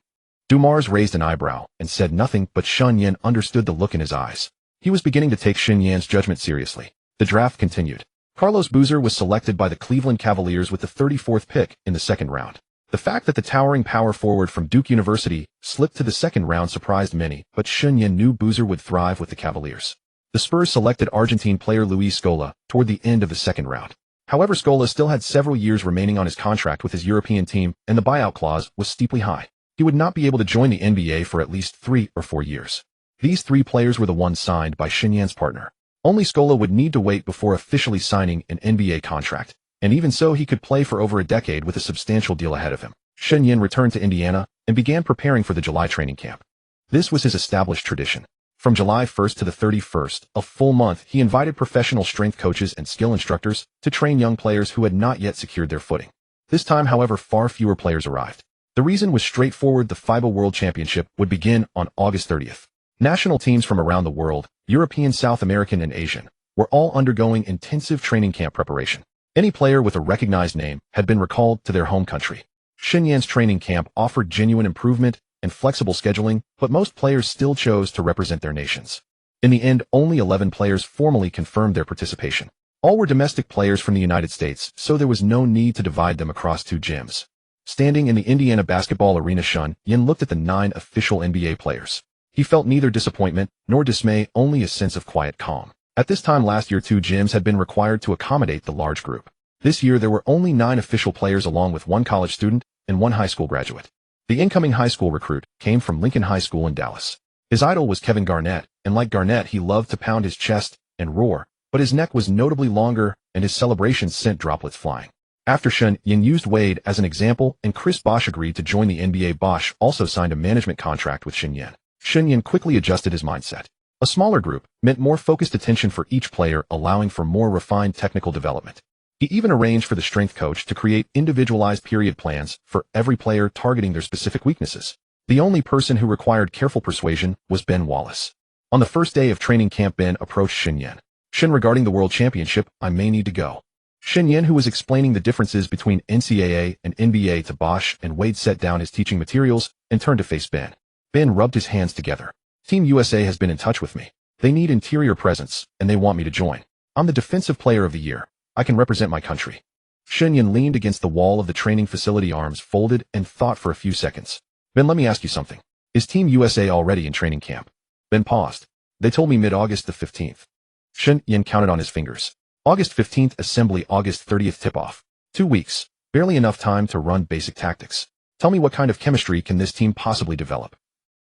Dumars raised an eyebrow and said nothing, but Shen Yan understood the look in his eyes. He was beginning to take Shen Yan's judgment seriously. The draft continued. Carlos Boozer was selected by the Cleveland Cavaliers with the 34th pick in the second round. The fact that the towering power forward from Duke University slipped to the second round surprised many, but Shen Yan knew Boozer would thrive with the Cavaliers. The Spurs selected Argentine player Luis Scola toward the end of the second round. However, Scola still had several years remaining on his contract with his European team, and the buyout clause was steeply high. he would not be able to join the NBA for at least 3 or 4 years. These 3 players were the ones signed by Shen Yan's partner. Only Scola would need to wait before officially signing an NBA contract, and even so he could play for over a decade with a substantial deal ahead of him. Shen Yan returned to Indiana and began preparing for the July training camp. This was his established tradition. From July 1st to the 31st, a full month, he invited professional strength coaches and skill instructors to train young players who had not yet secured their footing. This time, however, far fewer players arrived. The reason was straightforward: the FIBA World Championship would begin on August 30th. National teams from around the world, European, South American, and Asian, were all undergoing intensive training camp preparation. Any player with a recognized name had been recalled to their home country. Shen Yan's training camp offered genuine improvement and flexible scheduling, but most players still chose to represent their nations. In the end, only 11 players formally confirmed their participation. All were domestic players from the United States, so there was no need to divide them across 2 gyms. Standing in the Indiana basketball arena, Shen Yan looked at the 9 official NBA players. He felt neither disappointment nor dismay, only a sense of quiet calm. At this time last year, 2 gyms had been required to accommodate the large group. This year, there were only 9 official players, along with 1 college student and 1 high school graduate. The incoming high school recruit came from Lincoln High School in Dallas. His idol was Kevin Garnett, and like Garnett, he loved to pound his chest and roar, but his neck was notably longer and his celebrations sent droplets flying. After Shen Yan used Wade as an example and Chris Bosh agreed to join the NBA, Bosh also signed a management contract with Shen Yan. Shen Yan quickly adjusted his mindset. A smaller group meant more focused attention for each player, allowing for more refined technical development. He even arranged for the strength coach to create individualized period plans for every player, targeting their specific weaknesses. The only person who required careful persuasion was Ben Wallace. On the first day of training camp, Ben approached Shen Yan. "Shen, regarding the World Championship, I may need to go." Shen Yan, who was explaining the differences between NCAA and NBA to Bosh and Wade, set down his teaching materials and turned to face Ben. Ben rubbed his hands together. "Team USA has been in touch with me. They need interior presence, and they want me to join. I'm the Defensive Player of the Year. I can represent my country." Shen Yan leaned against the wall of the training facility, arms folded, and thought for a few seconds. "Ben, let me ask you something. Is Team USA already in training camp?" Ben paused. "They told me mid-August the 15th. Shen Yan counted on his fingers. August 15th assembly, August 30th tip-off. 2 weeks. Barely enough time to run basic tactics. Tell me, what kind of chemistry can this team possibly develop?"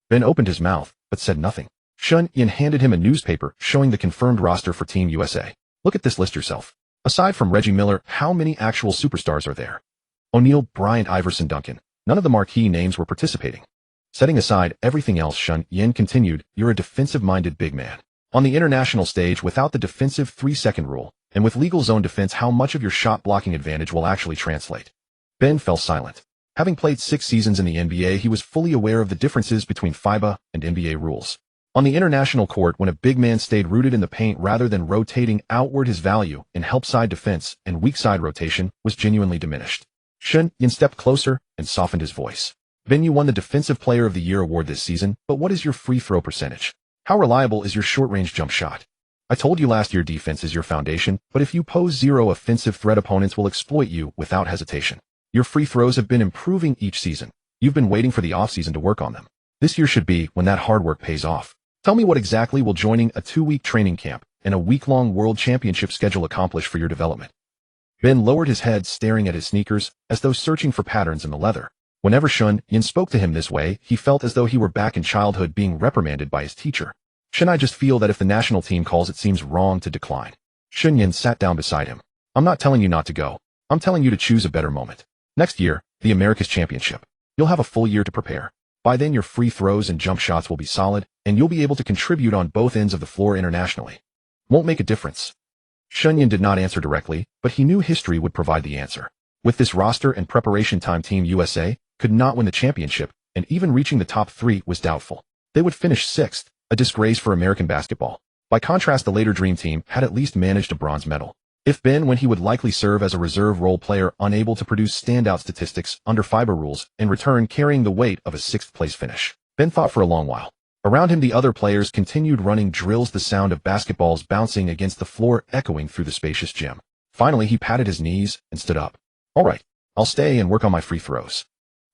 Ben opened his mouth, but said nothing. Shen Yan handed him a newspaper showing the confirmed roster for Team USA. "Look at this list yourself. Aside from Reggie Miller, how many actual superstars are there? O'Neal, Bryant, Iverson, Duncan. None of the marquee names were participating." Setting aside everything else, Shen Yan continued, "You're a defensive-minded big man. On the international stage, without the defensive 3-second rule, and with legal zone defense, how much of your shot-blocking advantage will actually translate?" Ben fell silent. Having played 6 seasons in the NBA, he was fully aware of the differences between FIBA and NBA rules. On the international court, when a big man stayed rooted in the paint rather than rotating outward, his value in help-side defense and weak-side rotation was genuinely diminished. Shen Yan stepped closer and softened his voice. "Ben, you won the Defensive Player of the Year award this season, but what is your free throw percentage? How reliable is your short-range jump shot? I told you last year defense is your foundation, but if you pose 0 offensive threat, opponents will exploit you without hesitation. Your free throws have been improving each season. You've been waiting for the offseason to work on them. This year should be when that hard work pays off. Tell me, what exactly will joining a 2-week training camp and a week-long World Championship schedule accomplish for your development?" Ben lowered his head, staring at his sneakers, as though searching for patterns in the leather. Whenever Shen Yan spoke to him this way, he felt as though he were back in childhood, being reprimanded by his teacher. "Shen, I just feel that if the national team calls, it seems wrong to decline." Shen Yan sat down beside him. "I'm not telling you not to go. I'm telling you to choose a better moment. Next year, the America's Championship. You'll have a full year to prepare. By then, your free throws and jump shots will be solid, and you'll be able to contribute on both ends of the floor internationally. Won't make a difference." Shen Yan did not answer directly, but he knew history would provide the answer. With this roster and preparation time, Team USA could not win the championship, and even reaching the top 3 was doubtful. They would finish 6th, a disgrace for American basketball. By contrast, the later Dream Team had at least managed a bronze medal. If Ben went, he would likely serve as a reserve role player, unable to produce standout statistics under FIBA rules, in return carrying the weight of a 6th-place finish. Ben thought for a long while. Around him, the other players continued running drills, the sound of basketballs bouncing against the floor echoing through the spacious gym. Finally, he patted his knees and stood up. "All right, I'll stay and work on my free throws."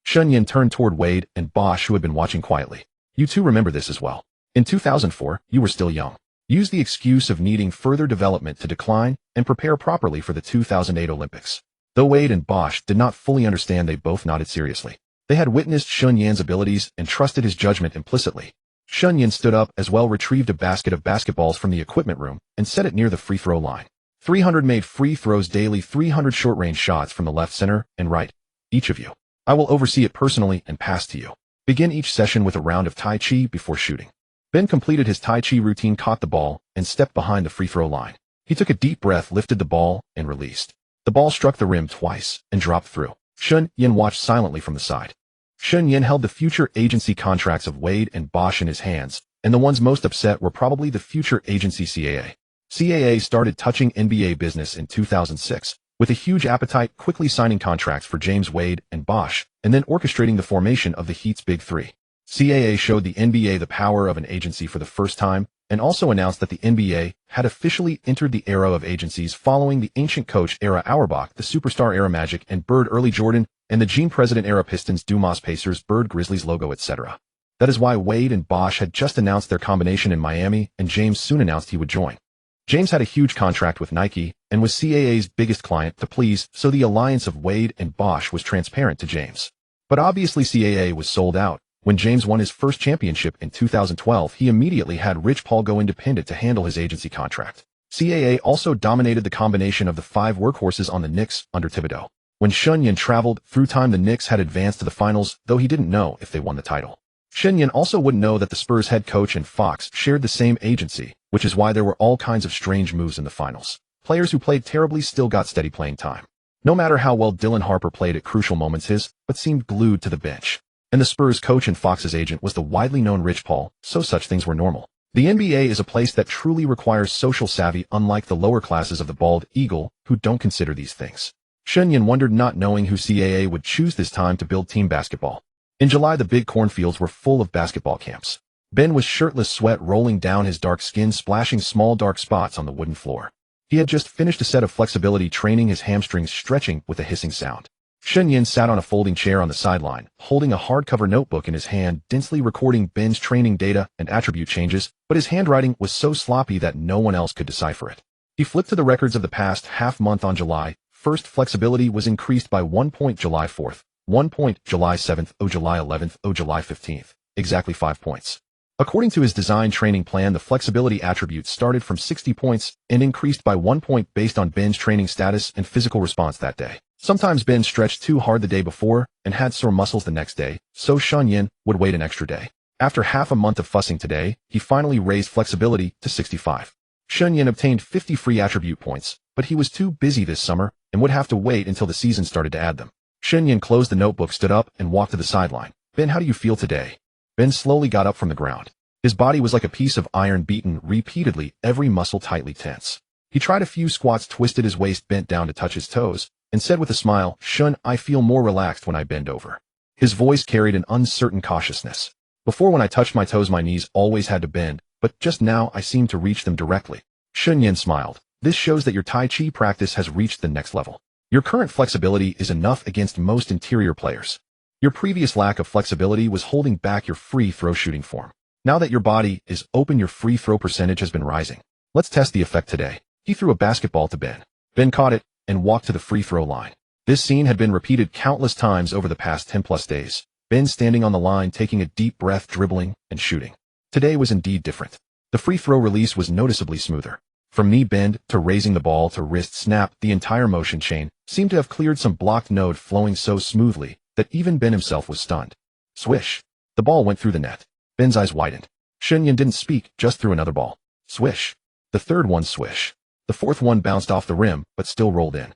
Shen Yan turned toward Wade and Bosh, who had been watching quietly. "You two remember this as well. In 2004, you were still young. Use the excuse of needing further development to decline and prepare properly for the 2008 Olympics." Though Wade and Bosh did not fully understand, they both nodded seriously. They had witnessed Shen Yan's abilities and trusted his judgment implicitly. Shen Yan stood up as well, retrieved a basket of basketballs from the equipment room, and set it near the free throw line. 300 made free throws daily, 300 short-range shots from the left, center, and right. Each of you. I will oversee it personally and pass to you. Begin each session with a round of Tai Chi before shooting. Ben completed his Tai Chi routine, caught the ball, and stepped behind the free throw line. He took a deep breath, lifted the ball, and released. The ball struck the rim twice and dropped through. Shen Yan watched silently from the side. Shen Yan held the future agency contracts of Wade and Bosch in his hands, and the ones most upset were probably the future agency CAA. CAA started touching NBA business in 2006, with a huge appetite, quickly signing contracts for James Wade and Bosch, and then orchestrating the formation of the Heat's Big Three. CAA showed the NBA the power of an agency for the first time, and also announced that the NBA had officially entered the era of agencies following the ancient coach era Auerbach, the superstar era Magic and Bird early Jordan, and the Gene President era Pistons, Dumas Pacers, Bird Grizzlies logo, etc. That is why Wade and Bosch had just announced their combination in Miami, and James soon announced he would join. James had a huge contract with Nike and was CAA's biggest client to please, so the alliance of Wade and Bosch was transparent to James. But obviously CAA was sold out. When James won his first championship in 2012, he immediately had Rich Paul go independent to handle his agency contract. CAA also dominated the combination of the five workhorses on the Knicks under Thibodeau. When Shen Yan traveled through time, the Knicks had advanced to the finals, though he didn't know if they won the title. Shen Yan also wouldn't know that the Spurs head coach and Fox shared the same agency, which is why there were all kinds of strange moves in the finals. Players who played terribly still got steady playing time. No matter how well Dylan Harper played at crucial moments, but seemed glued to the bench. And the Spurs coach and Fox's agent was the widely known Rich Paul, so such things were normal. The NBA is a place that truly requires social savvy, unlike the lower classes of the bald eagle, who don't consider these things. Shen Yan wondered, not knowing who CAA would choose this time to build team basketball. In July, the big cornfields were full of basketball camps. Ben was shirtless, sweat rolling down his dark skin, splashing small dark spots on the wooden floor. He had just finished a set of flexibility training, his hamstrings stretching with a hissing sound. Shen Yan sat on a folding chair on the sideline, holding a hardcover notebook in his hand, densely recording Ben's training data and attribute changes, but his handwriting was so sloppy that no one else could decipher it. He flipped to the records of the past half month. On July 1st, flexibility was increased by 1 point. July 4th, 1 point. July 7th, July 11th, July 15th, exactly 5 points. According to his design training plan, the flexibility attribute started from 60 points and increased by 1 point based on Ben's training status and physical response that day. Sometimes Ben stretched too hard the day before and had sore muscles the next day, so Shen Yan would wait an extra day. After half a month of fussing today, he finally raised flexibility to 65. Shen Yan obtained 50 free attribute points, but he was too busy this summer and would have to wait until the season started to add them. Shen Yan closed the notebook, stood up, and walked to the sideline. Ben, how do you feel today? Ben slowly got up from the ground. His body was like a piece of iron, beaten repeatedly, every muscle tightly tense. He tried a few squats, twisted his waist, bent down to touch his toes, and said with a smile, "Shun, I feel more relaxed when I bend over." His voice carried an uncertain cautiousness. Before, when I touched my toes, my knees always had to bend, but just now I seem to reach them directly. Shen Yan smiled. This shows that your Tai Chi practice has reached the next level. Your current flexibility is enough against most interior players. Your previous lack of flexibility was holding back your free throw shooting form. Now that your body is open, your free throw percentage has been rising. Let's test the effect today. He threw a basketball to Ben. Ben caught it and walked to the free throw line. This scene had been repeated countless times over the past 10+ days. Ben standing on the line, taking a deep breath, dribbling and shooting. Today was indeed different. The free throw release was noticeably smoother. From knee bend to raising the ball to wrist snap, the entire motion chain seemed to have cleared some blocked node, flowing so smoothly that even Ben himself was stunned. Swish. The ball went through the net. Ben's eyes widened. Shen Yan didn't speak, just threw another ball. Swish. The third one, swish. The fourth one bounced off the rim, but still rolled in.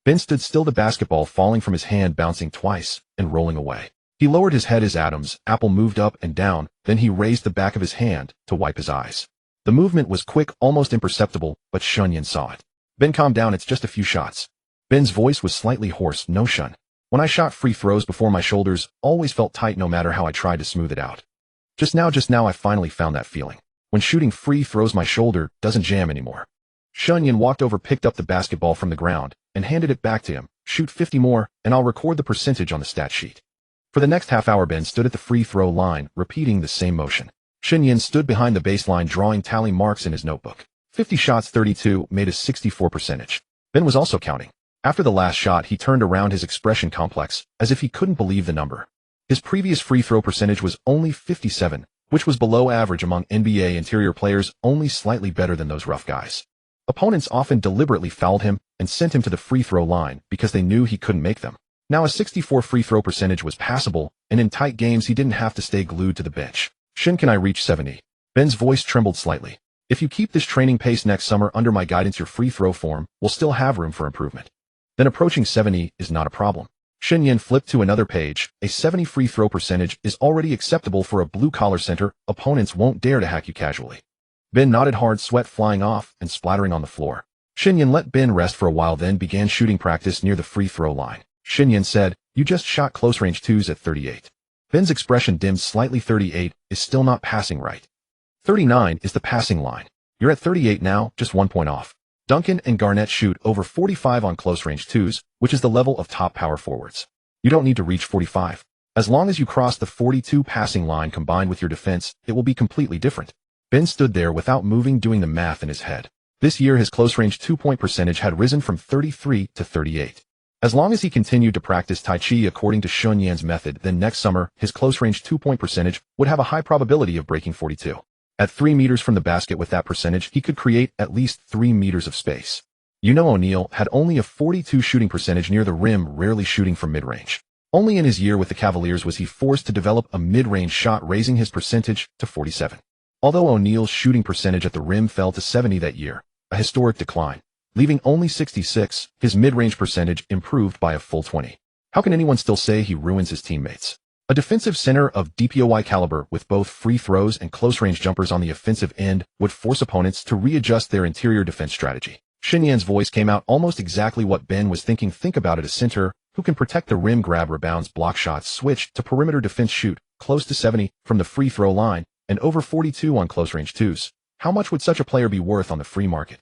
Ben stood still, the basketball falling from his hand, bouncing twice and rolling away. He lowered his head as Adam's apple moved up and down, then he raised the back of his hand to wipe his eyes. The movement was quick, almost imperceptible, but Shen Yan saw it. Ben, calm down, it's just a few shots. Ben's voice was slightly hoarse. No, Shun. When I shot free throws before, my shoulders always felt tight no matter how I tried to smooth it out. Just now I finally found that feeling. When shooting free throws, my shoulder doesn't jam anymore. Shen Yan walked over, picked up the basketball from the ground, and handed it back to him. Shoot 50 more, and I'll record the percentage on the stat sheet. For the next half hour, Ben stood at the free throw line, repeating the same motion. Shen Yan stood behind the baseline, drawing tally marks in his notebook. 50 shots, 32, made a 64%. Ben was also counting. After the last shot, he turned around, his expression complex, as if he couldn't believe the number. His previous free throw percentage was only 57, which was below average among NBA interior players, only slightly better than those rough guys. Opponents often deliberately fouled him and sent him to the free throw line because they knew he couldn't make them. Now a 64 free throw percentage was passable, and in tight games he didn't have to stay glued to the bench. Shen, can I reach 70? Ben's voice trembled slightly. If you keep this training pace next summer under my guidance, your free throw form will still have room for improvement. Then approaching 70 is not a problem. Shen Yan flipped to another page. A 70 free throw percentage is already acceptable for a blue-collar center. Opponents won't dare to hack you casually. Ben nodded hard, sweat flying off and splattering on the floor. Shen Yan let Ben rest for a while, then began shooting practice near the free throw line. Shen Yan said, "You just shot close-range twos at 38. Ben's expression dimmed slightly. 38 is still not passing right. 39 is the passing line. You're at 38 now, just 1 point off. Duncan and Garnett shoot over 45 on close-range twos, which is the level of top power forwards. You don't need to reach 45. As long as you cross the 42 passing line combined with your defense, it will be completely different." Ben stood there without moving, doing the math in his head. This year his close-range two-point percentage had risen from 33 to 38. As long as he continued to practice Tai Chi according to Shen Yan's method, then next summer his close-range two-point percentage would have a high probability of breaking 42. At 3 meters from the basket with that percentage, he could create at least 3 meters of space. You know, O'Neal had only a 42 shooting percentage near the rim, rarely shooting from mid-range. Only in his year with the Cavaliers was he forced to develop a mid-range shot, raising his percentage to 47. Although O'Neal's shooting percentage at the rim fell to 70 that year, a historic decline, leaving only 66, his mid-range percentage improved by a full 20. How can anyone still say he ruins his teammates? A defensive center of DPOY caliber with both free throws and close-range jumpers on the offensive end would force opponents to readjust their interior defense strategy. Shen Yan's voice came out almost exactly what Ben was thinking. Think about it, a center who can protect the rim, grab rebounds, block shots, switch to perimeter defense, shoot close to 70 from the free throw line, and over 42 on close-range twos. How much would such a player be worth on the free market?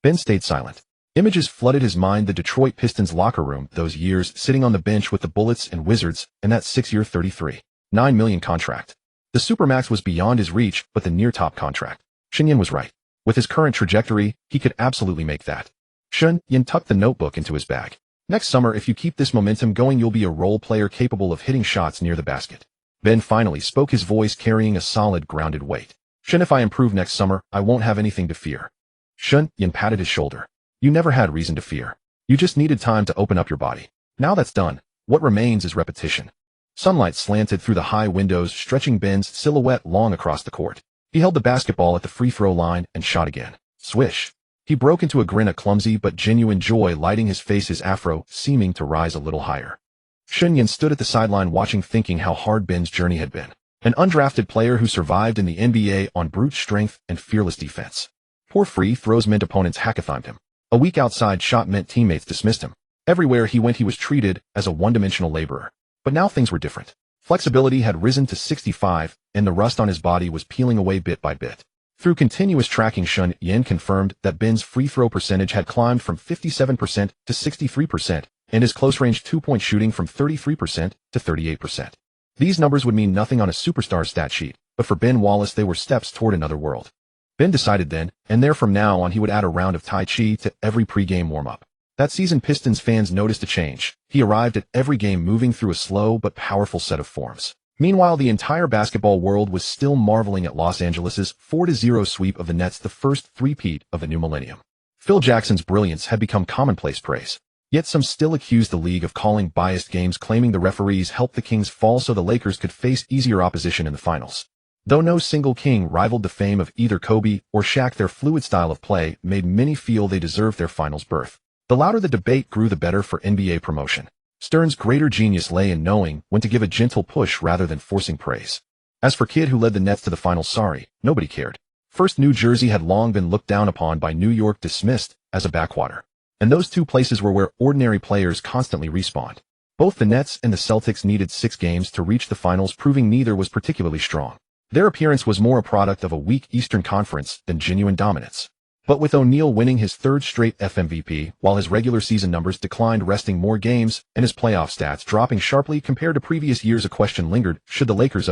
Ben stayed silent. Images flooded his mind. The Detroit Pistons locker room, those years sitting on the bench with the Bullets and Wizards, and that 6-year $33.9 million contract. The Supermax was beyond his reach, but the near-top contract. Shen Yan was right. With his current trajectory, he could absolutely make that. Shen Yan tucked the notebook into his bag. Next summer, if you keep this momentum going, you'll be a role player capable of hitting shots near the basket. Ben finally spoke, his voice carrying a solid, grounded weight. Shen, if I improve next summer, I won't have anything to fear. Shen Yan patted his shoulder. You never had reason to fear. You just needed time to open up your body. Now that's done. What remains is repetition. Sunlight slanted through the high windows, stretching Ben's silhouette long across the court. He held the basketball at the free throw line and shot again. Swish. He broke into a grin, a clumsy but genuine joy lighting his face, his afro seeming to rise a little higher. Shen Yan stood at the sideline watching, thinking how hard Ben's journey had been. An undrafted player who survived in the NBA on brute strength and fearless defense. Poor free throws meant opponents hackathined him. A weak outside shot meant teammates dismissed him. Everywhere he went, he was treated as a one-dimensional laborer. But now things were different. Flexibility had risen to 65, and the rust on his body was peeling away bit by bit. Through continuous tracking, Shen Yan confirmed that Ben's free throw percentage had climbed from 57% to 63%, and his close-range two-point shooting from 33% to 38%. These numbers would mean nothing on a superstar stat sheet, but for Ben Wallace they were steps toward another world. Ben decided then and there from now on he would add a round of Tai Chi to every pregame warm-up. That season Pistons fans noticed a change. He arrived at every game moving through a slow but powerful set of forms. Meanwhile, the entire basketball world was still marveling at Los Angeles' 4-0 sweep of the Nets, the first three-peat of the new millennium. Phil Jackson's brilliance had become commonplace praise. Yet some still accused the league of calling biased games, claiming the referees helped the Kings fall so the Lakers could face easier opposition in the finals. Though no single King rivaled the fame of either Kobe or Shaq, their fluid style of play made many feel they deserved their finals berth. The louder the debate grew, the better for NBA promotion. Stern's greater genius lay in knowing when to give a gentle push rather than forcing praise. As for Kidd, who led the Nets to the finals, sorry, nobody cared. First, New Jersey had long been looked down upon by New York, dismissed as a backwater. And those two places were where ordinary players constantly respawned. Both the Nets and the Celtics needed 6 games to reach the finals, proving neither was particularly strong. Their appearance was more a product of a weak Eastern Conference than genuine dominance. But with O'Neal winning his 3rd straight FMVP, while his regular season numbers declined, resting more games, and his playoff stats dropping sharply compared to previous years, a question lingered: should the Lakers'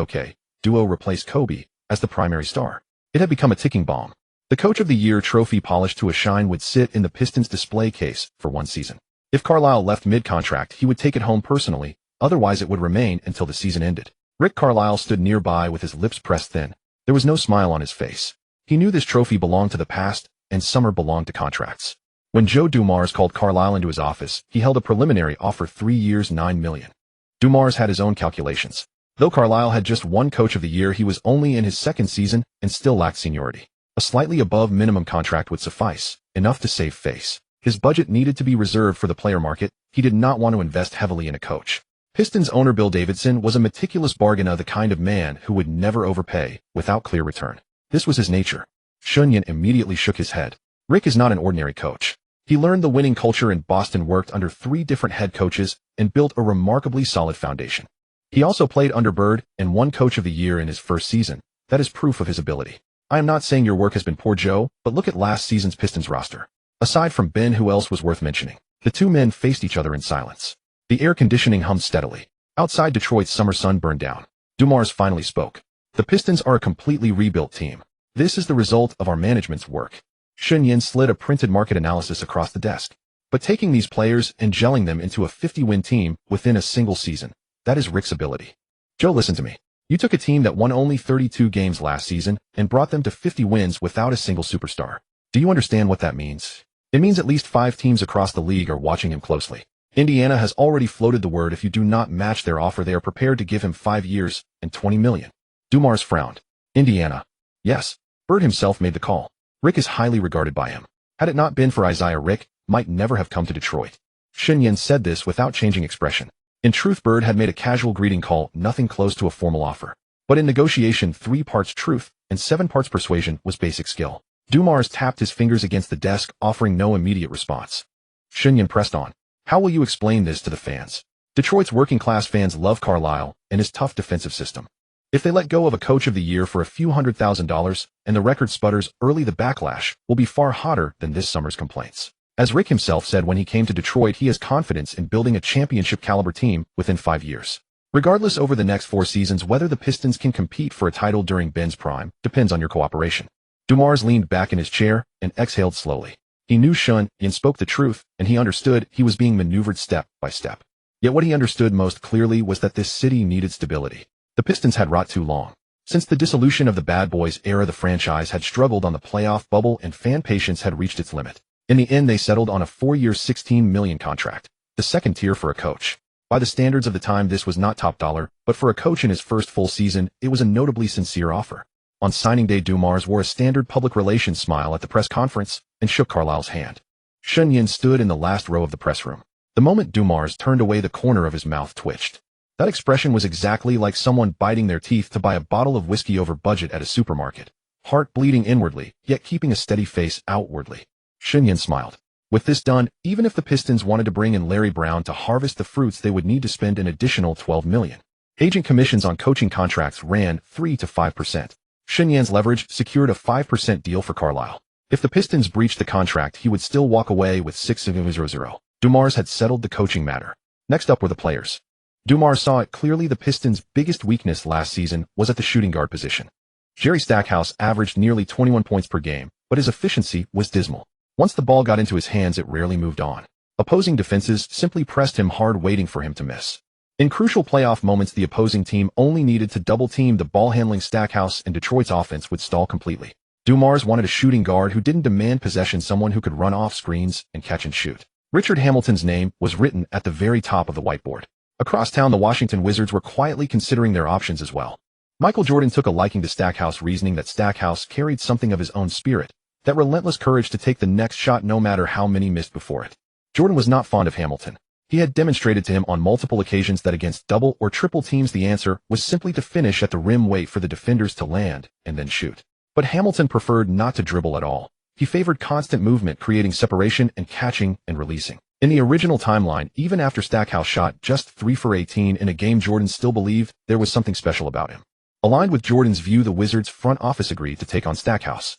duo replace Kobe as the primary star? It had become a ticking bomb. The Coach of the Year trophy, polished to a shine, would sit in the Pistons' display case for one season. If Carlisle left mid-contract, he would take it home personally, Otherwise it would remain until the season ended. Rick Carlisle stood nearby with his lips pressed thin. There was no smile on his face. He knew this trophy belonged to the past, and summer belonged to contracts. When Joe Dumars called Carlisle into his office, he held a preliminary offer 3 years, $9 million. Dumars had his own calculations. Though Carlisle had just won Coach of the Year, he was only in his second season and still lacked seniority. A slightly above minimum contract would suffice, enough to save face. His budget needed to be reserved for the player market. He did not want to invest heavily in a coach. Pistons owner Bill Davidson was a meticulous bargainer, the kind of man who would never overpay without clear return. This was his nature. Shen Yan immediately shook his head. Rick is not an ordinary coach. He learned the winning culture in Boston, worked under 3 different head coaches, and built a remarkably solid foundation. He also played under Bird and won Coach of the Year in his first season. That is proof of his ability. I am not saying your work has been poor, Joe, but look at last season's Pistons roster. Aside from Ben, who else was worth mentioning? The two men faced each other in silence. The air conditioning hummed steadily. Outside, Detroit's summer sun burned down. Dumars finally spoke. The Pistons are a completely rebuilt team. This is the result of our management's work. Shen Yan slid a printed market analysis across the desk. But taking these players and gelling them into a 50-win team within a single season, that is Rick's ability. Joe, listen to me. You took a team that won only 32 games last season and brought them to 50 wins without a single superstar. Do you understand what that means? It means at least 5 teams across the league are watching him closely. Indiana has already floated the word. If you do not match their offer, they are prepared to give him 5 years and $20 million. Dumars frowned. Indiana. Yes. Bird himself made the call. Rick is highly regarded by him. Had it not been for Isaiah, Rick might never have come to Detroit. Shen Yan said this without changing expression. In truth, Bird had made a casual greeting call, nothing close to a formal offer. But in negotiation, 3 parts truth and 7 parts persuasion was basic skill. Dumars tapped his fingers against the desk, offering no immediate response. Shen Yan pressed on. How will you explain this to the fans? Detroit's working-class fans love Carlisle and his tough defensive system. If they let go of a Coach of the Year for a few $100,000 and the record sputters early, the backlash will be far hotter than this summer's complaints. As Rick himself said when he came to Detroit, he has confidence in building a championship-caliber team within 5 years. Regardless, over the next 4 seasons, whether the Pistons can compete for a title during Ben's prime depends on your cooperation. Dumars leaned back in his chair and exhaled slowly. He knew Shen Yan spoke the truth, and he understood he was being maneuvered step by step. Yet what he understood most clearly was that this city needed stability. The Pistons had rot too long. Since the dissolution of the Bad Boys era, the franchise had struggled on the playoff bubble and fan patience had reached its limit. In the end, they settled on a 4-year, $16 million contract, the second tier for a coach. By the standards of the time, this was not top dollar, but for a coach in his first full season, it was a notably sincere offer. On signing day, Dumars wore a standard public relations smile at the press conference and shook Carlisle's hand. Shen Yan stood in the last row of the press room. The moment Dumars turned away, the corner of his mouth twitched. That expression was exactly like someone biting their teeth to buy a bottle of whiskey over budget at a supermarket, heart bleeding inwardly, yet keeping a steady face outwardly. Shen Yan smiled. With this done, even if the Pistons wanted to bring in Larry Brown to harvest the fruits, they would need to spend an additional $12 million. Agent commissions on coaching contracts ran 3 to 5%. Shen Yan's leverage secured a 5% deal for Carlisle. If the Pistons breached the contract, he would still walk away with $600,000. Dumars had settled the coaching matter. Next up were the players. Dumars saw it clearly. The Pistons' biggest weakness last season was at the shooting guard position. Jerry Stackhouse averaged nearly 21 points per game, but his efficiency was dismal. Once the ball got into his hands, it rarely moved on. Opposing defenses simply pressed him hard, waiting for him to miss. In crucial playoff moments, the opposing team only needed to double-team the ball-handling Stackhouse, and Detroit's offense would stall completely. Dumars wanted a shooting guard who didn't demand possession, someone who could run off screens and catch and shoot. Richard Hamilton's name was written at the very top of the whiteboard. Across town, the Washington Wizards were quietly considering their options as well. Michael Jordan took a liking to Stackhouse, reasoning that Stackhouse carried something of his own spirit, that relentless courage to take the next shot no matter how many missed before it. Jordan was not fond of Hamilton. He had demonstrated to him on multiple occasions that against double or triple teams, the answer was simply to finish at the rim, wait for the defenders to land, and then shoot. But Hamilton preferred not to dribble at all. He favored constant movement, creating separation and catching and releasing. In the original timeline, even after Stackhouse shot just 3 for 18 in a game, Jordan still believed there was something special about him. Aligned with Jordan's view, the Wizards' front office agreed to take on Stackhouse.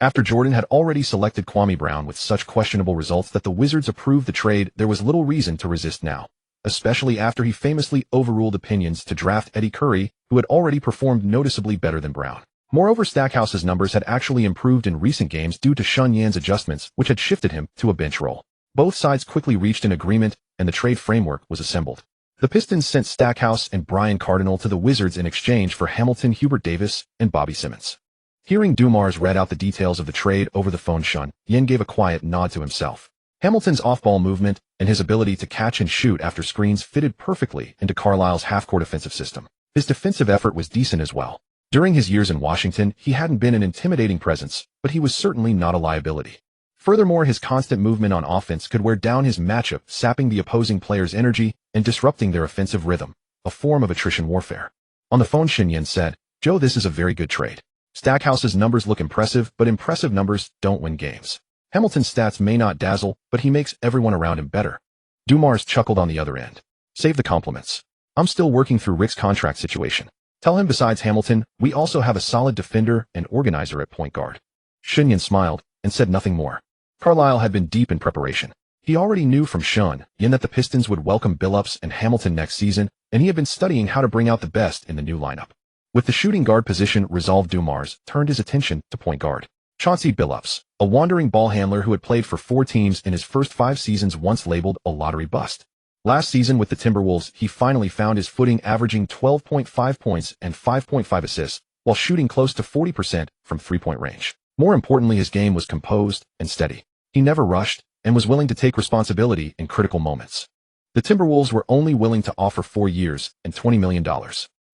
After Jordan had already selected Kwame Brown with such questionable results that the Wizards approved the trade, there was little reason to resist now, especially after he famously overruled opinions to draft Eddie Curry, who had already performed noticeably better than Brown. Moreover, Stackhouse's numbers had actually improved in recent games due to Shen Yan's adjustments, which had shifted him to a bench role. Both sides quickly reached an agreement, and the trade framework was assembled. The Pistons sent Stackhouse and Brian Cardinal to the Wizards in exchange for Hamilton, Hubert Davis, and Bobby Simmons. Hearing Dumars read out the details of the trade over the phone, Shen Yan gave a quiet nod to himself. Hamilton's off-ball movement and his ability to catch and shoot after screens fitted perfectly into Carlisle's half-court offensive system. His defensive effort was decent as well. During his years in Washington, he hadn't been an intimidating presence, but he was certainly not a liability. Furthermore, his constant movement on offense could wear down his matchup, sapping the opposing player's energy and disrupting their offensive rhythm, a form of attrition warfare. On the phone, Shen Yan said, "Joe, this is a very good trade. Stackhouse's numbers look impressive, but impressive numbers don't win games. Hamilton's stats may not dazzle, but he makes everyone around him better." Dumars chuckled on the other end. "Save the compliments. I'm still working through Rick's contract situation. Tell him besides Hamilton, we also have a solid defender and organizer at point guard." Shen Yan smiled and said nothing more. Carlisle had been deep in preparation. He already knew from Shen Yan that the Pistons would welcome Billups and Hamilton next season, and he had been studying how to bring out the best in the new lineup. With the shooting guard position resolved, Dumars turned his attention to point guard. Chauncey Billups, a wandering ball handler who had played for 4 teams in his first 5 seasons, once labeled a lottery bust. Last season with the Timberwolves, he finally found his footing, averaging 12.5 points and 5.5 assists, while shooting close to 40% from three-point range. More importantly, his game was composed and steady. He never rushed and was willing to take responsibility in critical moments. The Timberwolves were only willing to offer 4 years and $20 million.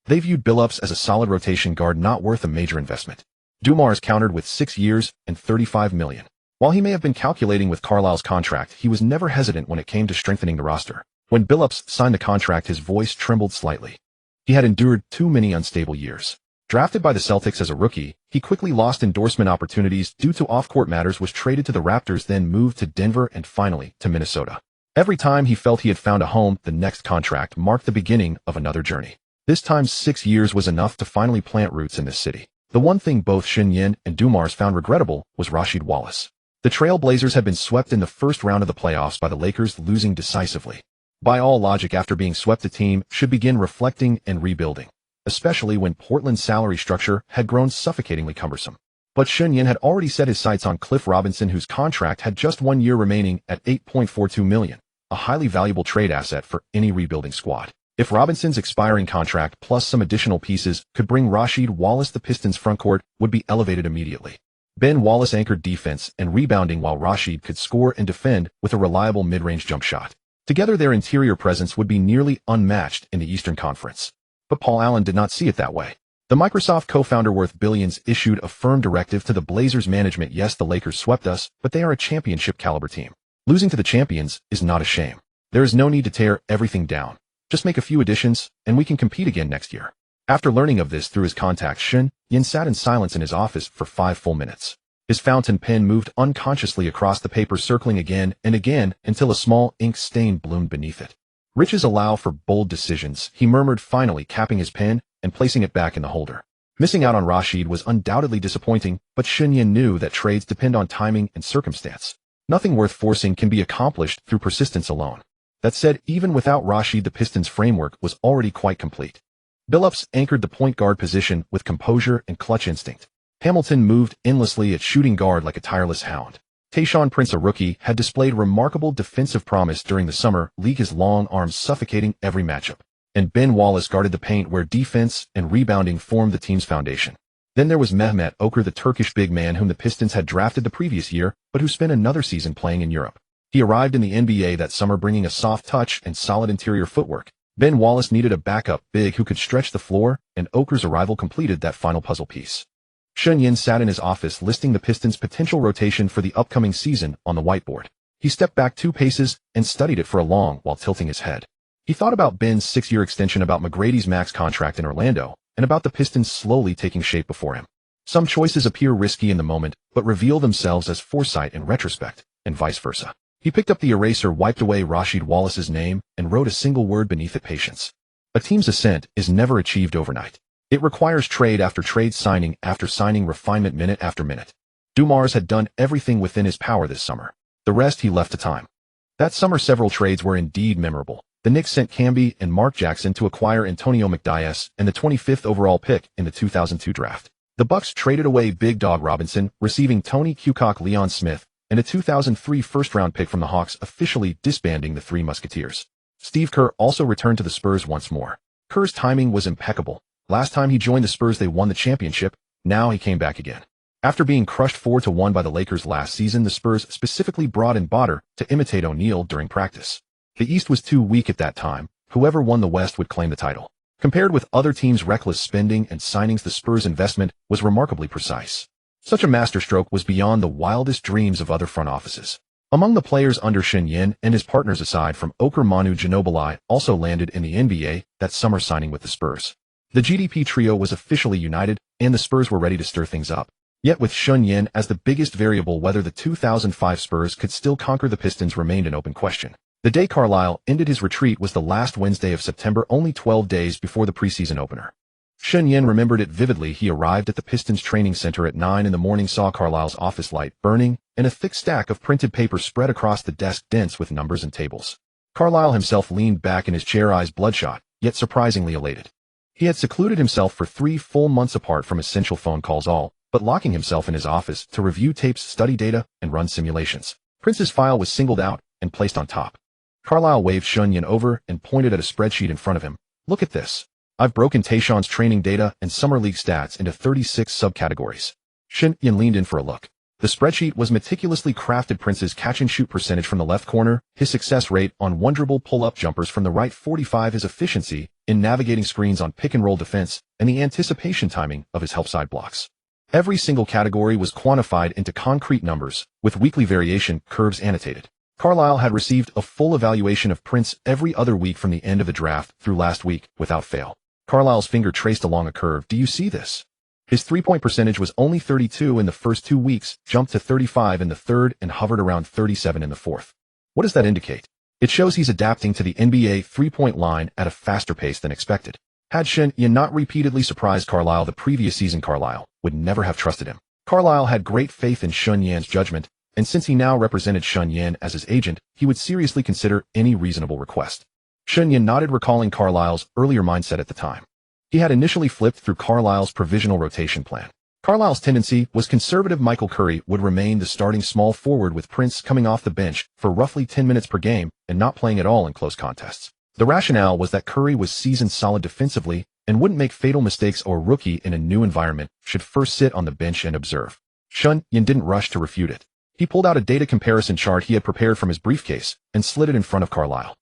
They viewed Billups as a solid rotation guard not worth a major investment. Dumars countered with 6 years and $35 million. While he may have been calculating with Carlisle's contract, he was never hesitant when it came to strengthening the roster. When Billups signed the contract, his voice trembled slightly. He had endured too many unstable years. Drafted by the Celtics as a rookie, he quickly lost endorsement opportunities due to off-court matters, was traded to the Raptors, then moved to Denver, and finally to Minnesota. Every time he felt he had found a home, the next contract marked the beginning of another journey. This time 6 years was enough to finally plant roots in this city. The one thing both Shen Yan and Dumars found regrettable was Rasheed Wallace. The Trail Blazers had been swept in the first round of the playoffs by the Lakers, losing decisively. By all logic, after being swept, the team should begin reflecting and rebuilding, especially when Portland's salary structure had grown suffocatingly cumbersome. But Shen Yan had already set his sights on Cliff Robinson, whose contract had just 1 year remaining at $8.42 million, a highly valuable trade asset for any rebuilding squad. If Robinson's expiring contract plus some additional pieces could bring Rasheed Wallace, the Pistons' frontcourt would be elevated immediately. Ben Wallace anchored defense and rebounding, while Rasheed could score and defend with a reliable mid-range jump shot. Together, their interior presence would be nearly unmatched in the Eastern Conference. But Paul Allen did not see it that way. The Microsoft co-founder worth billions issued a firm directive to the Blazers management. "Yes, the Lakers swept us, but they are a championship-caliber team. Losing to the champions is not a shame. There is no need to tear everything down. Just make a few additions, and we can compete again next year." After learning of this through his contacts, Shen Yan sat in silence in his office for 5 full minutes. His fountain pen moved unconsciously across the paper, circling again and again until a small ink stain bloomed beneath it. "Riches allow for bold decisions," he murmured, finally capping his pen and placing it back in the holder. Missing out on Rasheed was undoubtedly disappointing, but Shen Yan knew that trades depend on timing and circumstance. Nothing worth forcing can be accomplished through persistence alone. That said, even without Rasheed, the Pistons' framework was already quite complete. Billups anchored the point guard position with composure and clutch instinct. Hamilton moved endlessly at shooting guard like a tireless hound. Tayshaun Prince, a rookie, had displayed remarkable defensive promise during the summer league, his long arms suffocating every matchup. And Ben Wallace guarded the paint, where defense and rebounding formed the team's foundation. Then there was Mehmet Okur, the Turkish big man whom the Pistons had drafted the previous year, but who spent another season playing in Europe. He arrived in the NBA that summer, bringing a soft touch and solid interior footwork. Ben Wallace needed a backup big who could stretch the floor, and Okur's arrival completed that final puzzle piece. Shen Yan sat in his office, listing the Pistons' potential rotation for the upcoming season on the whiteboard. He stepped back 2 paces and studied it for a long while tilting his head. He thought about Ben's 6-year extension, about McGrady's max contract in Orlando, and about the Pistons slowly taking shape before him. Some choices appear risky in the moment, but reveal themselves as foresight in retrospect, and vice versa. He picked up the eraser, wiped away Rasheed Wallace's name, and wrote a single word beneath it: patience. A team's ascent is never achieved overnight. It requires trade after trade, signing after signing, refinement minute after minute. Dumars had done everything within his power this summer. The rest he left to time. That summer, several trades were indeed memorable. The Knicks sent Camby and Mark Jackson to acquire Antonio McDyess and the 25th overall pick in the 2002 draft. The Bucks traded away Big Dog Robinson, receiving Tony Kukoc, Leon Smith, and a 2003 first-round pick from the Hawks, officially disbanding the Three Musketeers. Steve Kerr also returned to the Spurs once more. Kerr's timing was impeccable. Last time he joined the Spurs they won the championship, now he came back again. After being crushed 4-1 by the Lakers last season, the Spurs specifically brought in Botter to imitate O'Neal during practice. The East was too weak at that time. Whoever won the West would claim the title. Compared with other teams' reckless spending and signings, the Spurs' investment was remarkably precise. Such a masterstroke was beyond the wildest dreams of other front offices. Among the players under Shen Yan and his partners aside from Okur Manu Ginobili also landed in the NBA that summer signing with the Spurs. The GDP trio was officially united, and the Spurs were ready to stir things up. Yet with Shen Yan as the biggest variable, whether the 2005 Spurs could still conquer the Pistons remained an open question. The day Carlisle ended his retreat was the last Wednesday of September, only 12 days before the preseason opener. Shen Yan remembered it vividly. He arrived at the Pistons training center at 9 in the morning, saw Carlisle's office light burning, and a thick stack of printed paper spread across the desk dense with numbers and tables. Carlisle himself leaned back in his chair, eyes bloodshot, yet surprisingly elated. He had secluded himself for 3 full months apart from essential phone calls, all but locking himself in his office to review tapes, study data, and run simulations. Prince's file was singled out and placed on top. Carlisle waved Shen Yan over and pointed at a spreadsheet in front of him. Look at this. I've broken Tayshaun's training data and summer league stats into 36 subcategories. Shen Yan leaned in for a look. The spreadsheet was meticulously crafted. Prince's catch-and-shoot percentage from the left corner, his success rate on one-dribble pull-up jumpers from the right 45, his efficiency in navigating screens on pick-and-roll defense, and the anticipation timing of his help-side blocks. Every single category was quantified into concrete numbers, with weekly variation curves annotated. Carlisle had received a full evaluation of Prince every other week from the end of the draft through last week, without fail. Carlisle's finger traced along a curve. Do you see this? His three-point percentage was only 32 in the first 2 weeks, jumped to 35 in the third, and hovered around 37 in the fourth. What does that indicate? It shows he's adapting to the NBA three-point line at a faster pace than expected. Had Shen Yan not repeatedly surprised Carlisle the previous season, Carlisle would never have trusted him. Carlisle had great faith in Shen Yan's judgment, and since he now represented Shen Yan as his agent, he would seriously consider any reasonable request. Shen Yan nodded, recalling Carlisle's earlier mindset at the time. He had initially flipped through Carlisle's provisional rotation plan. Carlisle's tendency was conservative. Michael Curry would remain the starting small forward, with Prince coming off the bench for roughly 10 minutes per game and not playing at all in close contests. The rationale was that Curry was seasoned solid defensively and wouldn't make fatal mistakes, or rookie in a new environment should first sit on the bench and observe. Shen Yan didn't rush to refute it. He pulled out a data comparison chart he had prepared from his briefcase and slid it in front of Carlisle.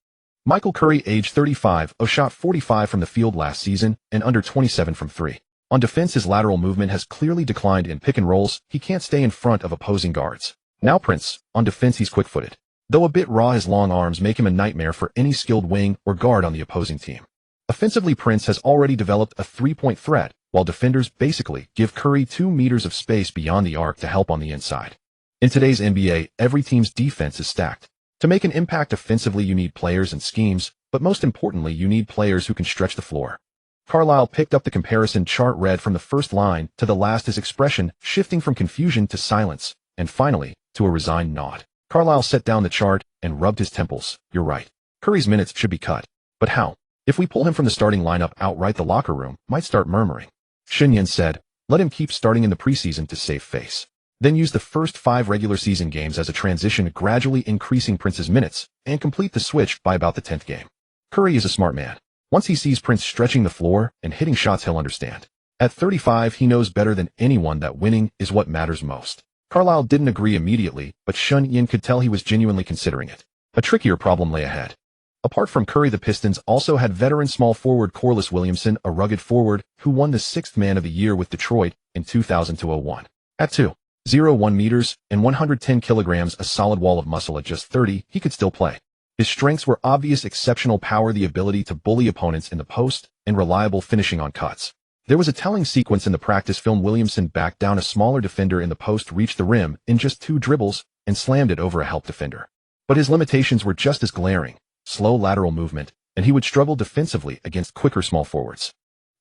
Michael Curry, age 35, shot 45 from the field last season and under 27 from 3. On defense, his lateral movement has clearly declined. In pick and rolls, he can't stay in front of opposing guards. Now Prince, on defense, he's quick-footed. Though a bit raw, his long arms make him a nightmare for any skilled wing or guard on the opposing team. Offensively, Prince has already developed a three-point threat, while defenders basically give Curry 2 meters of space beyond the arc to help on the inside. In today's NBA, every team's defense is stacked. To make an impact offensively, you need players and schemes, but most importantly, you need players who can stretch the floor. Carlisle picked up the comparison chart, read from the first line to the last, his expression shifting from confusion to silence, and finally, to a resigned nod. Carlisle set down the chart and rubbed his temples. You're right. Curry's minutes should be cut. But how? If we pull him from the starting lineup outright, the locker room might start murmuring. Shen Yan said, let him keep starting in the preseason to save face. Then use the first 5 regular season games as a transition, gradually increasing Prince's minutes, and complete the switch by about the 10th game. Curry is a smart man. Once he sees Prince stretching the floor and hitting shots, he'll understand. At 35, he knows better than anyone that winning is what matters most. Carlisle didn't agree immediately, but Shen Yan could tell he was genuinely considering it. A trickier problem lay ahead. Apart from Curry, the Pistons also had veteran small forward Corliss Williamson, a rugged forward who won the 6th Man of the Year with Detroit in 2000-01. At 2.01 meters and 110 kilograms, a solid wall of muscle. At just 30, he could still play. His strengths were obvious: exceptional power, the ability to bully opponents in the post, and reliable finishing on cuts. There was a telling sequence in the practice film. Williamson backed down a smaller defender in the post, reached the rim in just 2 dribbles, and slammed it over a help defender. But his limitations were just as glaring: slow lateral movement, and he would struggle defensively against quicker small forwards.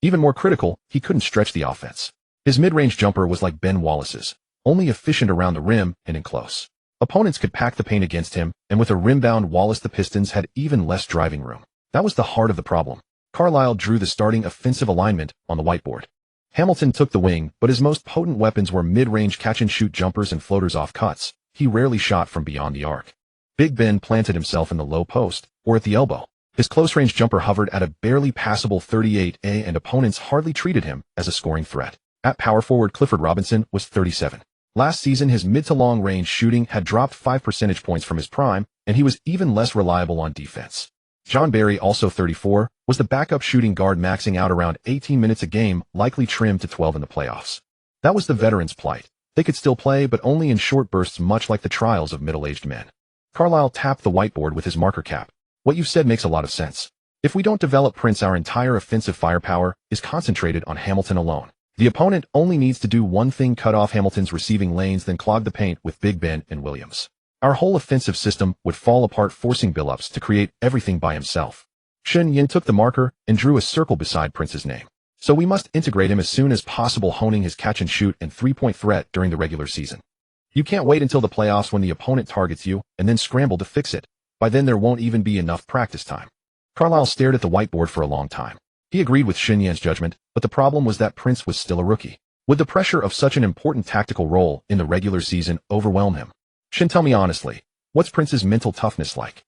Even more critical, he couldn't stretch the offense. His mid-range jumper was like Ben Wallace's, only efficient around the rim and in close. Opponents could pack the paint against him, and with a rim-bound Wallace, the Pistons had even less driving room. That was the heart of the problem. Carlisle drew the starting offensive alignment on the whiteboard. Hamilton took the wing, but his most potent weapons were mid-range catch-and-shoot jumpers and floaters off cuts. He rarely shot from beyond the arc. Big Ben planted himself in the low post, or at the elbow. His close-range jumper hovered at a barely passable 38A and opponents hardly treated him as a scoring threat. At power forward, Clifford Robinson was 37. Last season, his mid to long range shooting had dropped 5 percentage points from his prime, and he was even less reliable on defense. John Barry, also 34, was the backup shooting guard maxing out around 18 minutes a game, likely trimmed to 12 in the playoffs. That was the veterans' plight. They could still play, but only in short bursts, much like the trials of middle-aged men. Carlisle tapped the whiteboard with his marker cap. What you've said makes a lot of sense. If we don't develop Prince, our entire offensive firepower is concentrated on Hamilton alone. The opponent only needs to do one thing: cut off Hamilton's receiving lanes, then clog the paint with Big Ben and Williams. Our whole offensive system would fall apart, forcing Billups to create everything by himself. Shen Yan took the marker and drew a circle beside Prince's name. So we must integrate him as soon as possible, honing his catch-and-shoot and three-point threat during the regular season. You can't wait until the playoffs when the opponent targets you and then scramble to fix it. By then there won't even be enough practice time. Carlisle stared at the whiteboard for a long time. He agreed with Shen Yan's judgment, but the problem was that Prince was still a rookie. Would the pressure of such an important tactical role in the regular season overwhelm him? Shen, tell me honestly, what's Prince's mental toughness like?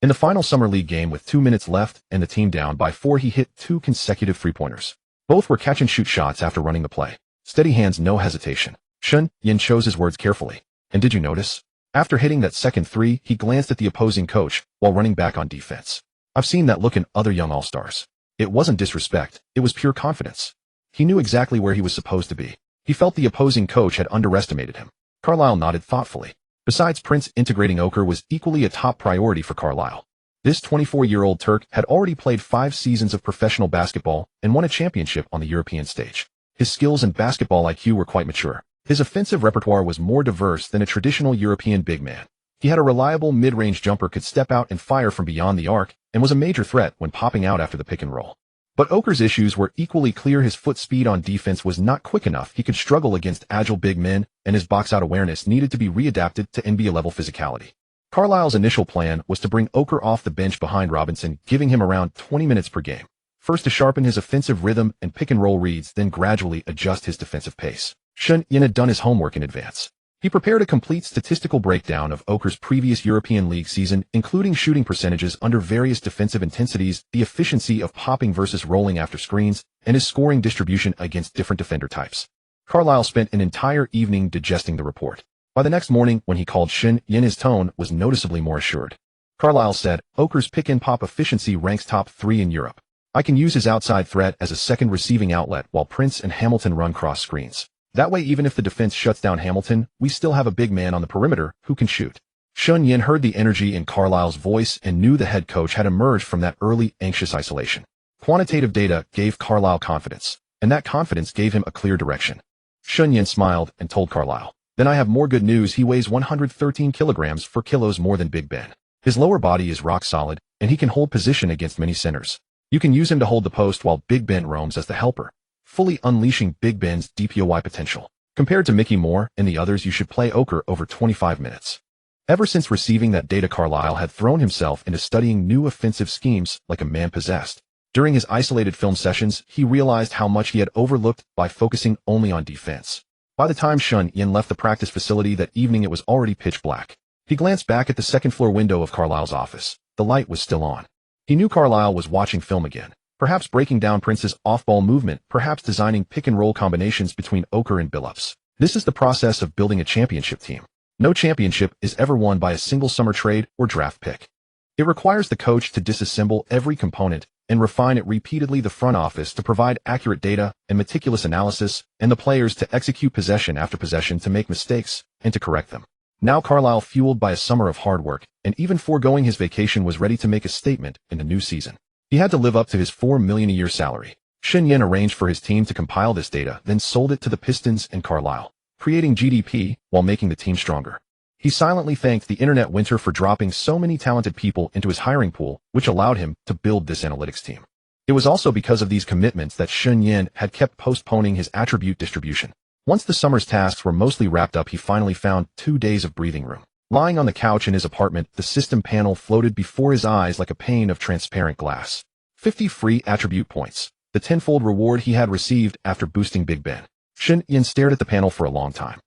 In the final Summer League game with 2 minutes left and the team down by 4, he hit 2 consecutive three-pointers. Both were catch-and-shoot shots after running the play. Steady hands, no hesitation. Shen Yan chose his words carefully. And did you notice? After hitting that second three, he glanced at the opposing coach while running back on defense. I've seen that look in other young all-stars. It wasn't disrespect, it was pure confidence. He knew exactly where he was supposed to be. He felt the opposing coach had underestimated him. Carlisle nodded thoughtfully. Besides Prince, integrating Oker was equally a top priority for Carlisle. This 24-year-old Turk had already played 5 seasons of professional basketball and won a championship on the European stage. His skills and basketball IQ were quite mature. His offensive repertoire was more diverse than a traditional European big man. He had a reliable mid-range jumper, could step out and fire from beyond the arc, and was a major threat when popping out after the pick and roll. But Oker's issues were equally clear. His foot speed on defense was not quick enough. He could struggle against agile big men, and his box-out awareness needed to be readapted to NBA-level physicality. Carlisle's initial plan was to bring Oker off the bench behind Robinson, giving him around 20 minutes per game. First to sharpen his offensive rhythm and pick-and-roll reads, then gradually adjust his defensive pace. Shen Yan had done his homework in advance. He prepared a complete statistical breakdown of Oker's previous European League season, including shooting percentages under various defensive intensities, the efficiency of popping versus rolling after screens, and his scoring distribution against different defender types. Carlisle spent an entire evening digesting the report. By the next morning, when he called Shen Yan, his tone was noticeably more assured. Carlisle said, Oker's pick-and-pop efficiency ranks top 3 in Europe. I can use his outside threat as a second receiving outlet while Prince and Hamilton run cross screens. That way, even if the defense shuts down Hamilton, we still have a big man on the perimeter who can shoot. Shen Yan heard the energy in Carlisle's voice and knew the head coach had emerged from that early, anxious isolation. Quantitative data gave Carlisle confidence, and that confidence gave him a clear direction. Shen Yan smiled and told Carlisle, then I have more good news. He weighs 113 kilograms, 4 kilos more than Big Ben. His lower body is rock solid, and he can hold position against many centers. You can use him to hold the post while Big Ben roams as the helper, fully unleashing Big Ben's DPOY potential. Compared to Mickey Moore and the others, you should play Oker over 25 minutes. Ever since receiving that data, Carlisle had thrown himself into studying new offensive schemes like a man possessed. During his isolated film sessions, he realized how much he had overlooked by focusing only on defense. By the time Shen Yan left the practice facility that evening, it was already pitch black. He glanced back at the second-floor window of Carlisle's office. The light was still on. He knew Carlisle was watching film again. Perhaps breaking down Prince's off-ball movement, perhaps designing pick-and-roll combinations between Oker and Billups. This is the process of building a championship team. No championship is ever won by a single summer trade or draft pick. It requires the coach to disassemble every component and refine it repeatedly, the front office to provide accurate data and meticulous analysis, and the players to execute possession after possession to make mistakes and to correct them. Now Carlisle, fueled by a summer of hard work and even foregoing his vacation, was ready to make a statement in the new season. He had to live up to his $4 million a year salary. Shen Yan arranged for his team to compile this data, then sold it to the Pistons and Carlisle, creating GDP while making the team stronger. He silently thanked the internet winter for dropping so many talented people into his hiring pool, which allowed him to build this analytics team. It was also because of these commitments that Shen Yan had kept postponing his attribute distribution. Once the summer's tasks were mostly wrapped up, he finally found 2 days of breathing room. Lying on the couch in his apartment, the system panel floated before his eyes like a pane of transparent glass. 50 free attribute points, the tenfold reward he had received after boosting Big Ben. Shen Yan stared at the panel for a long time.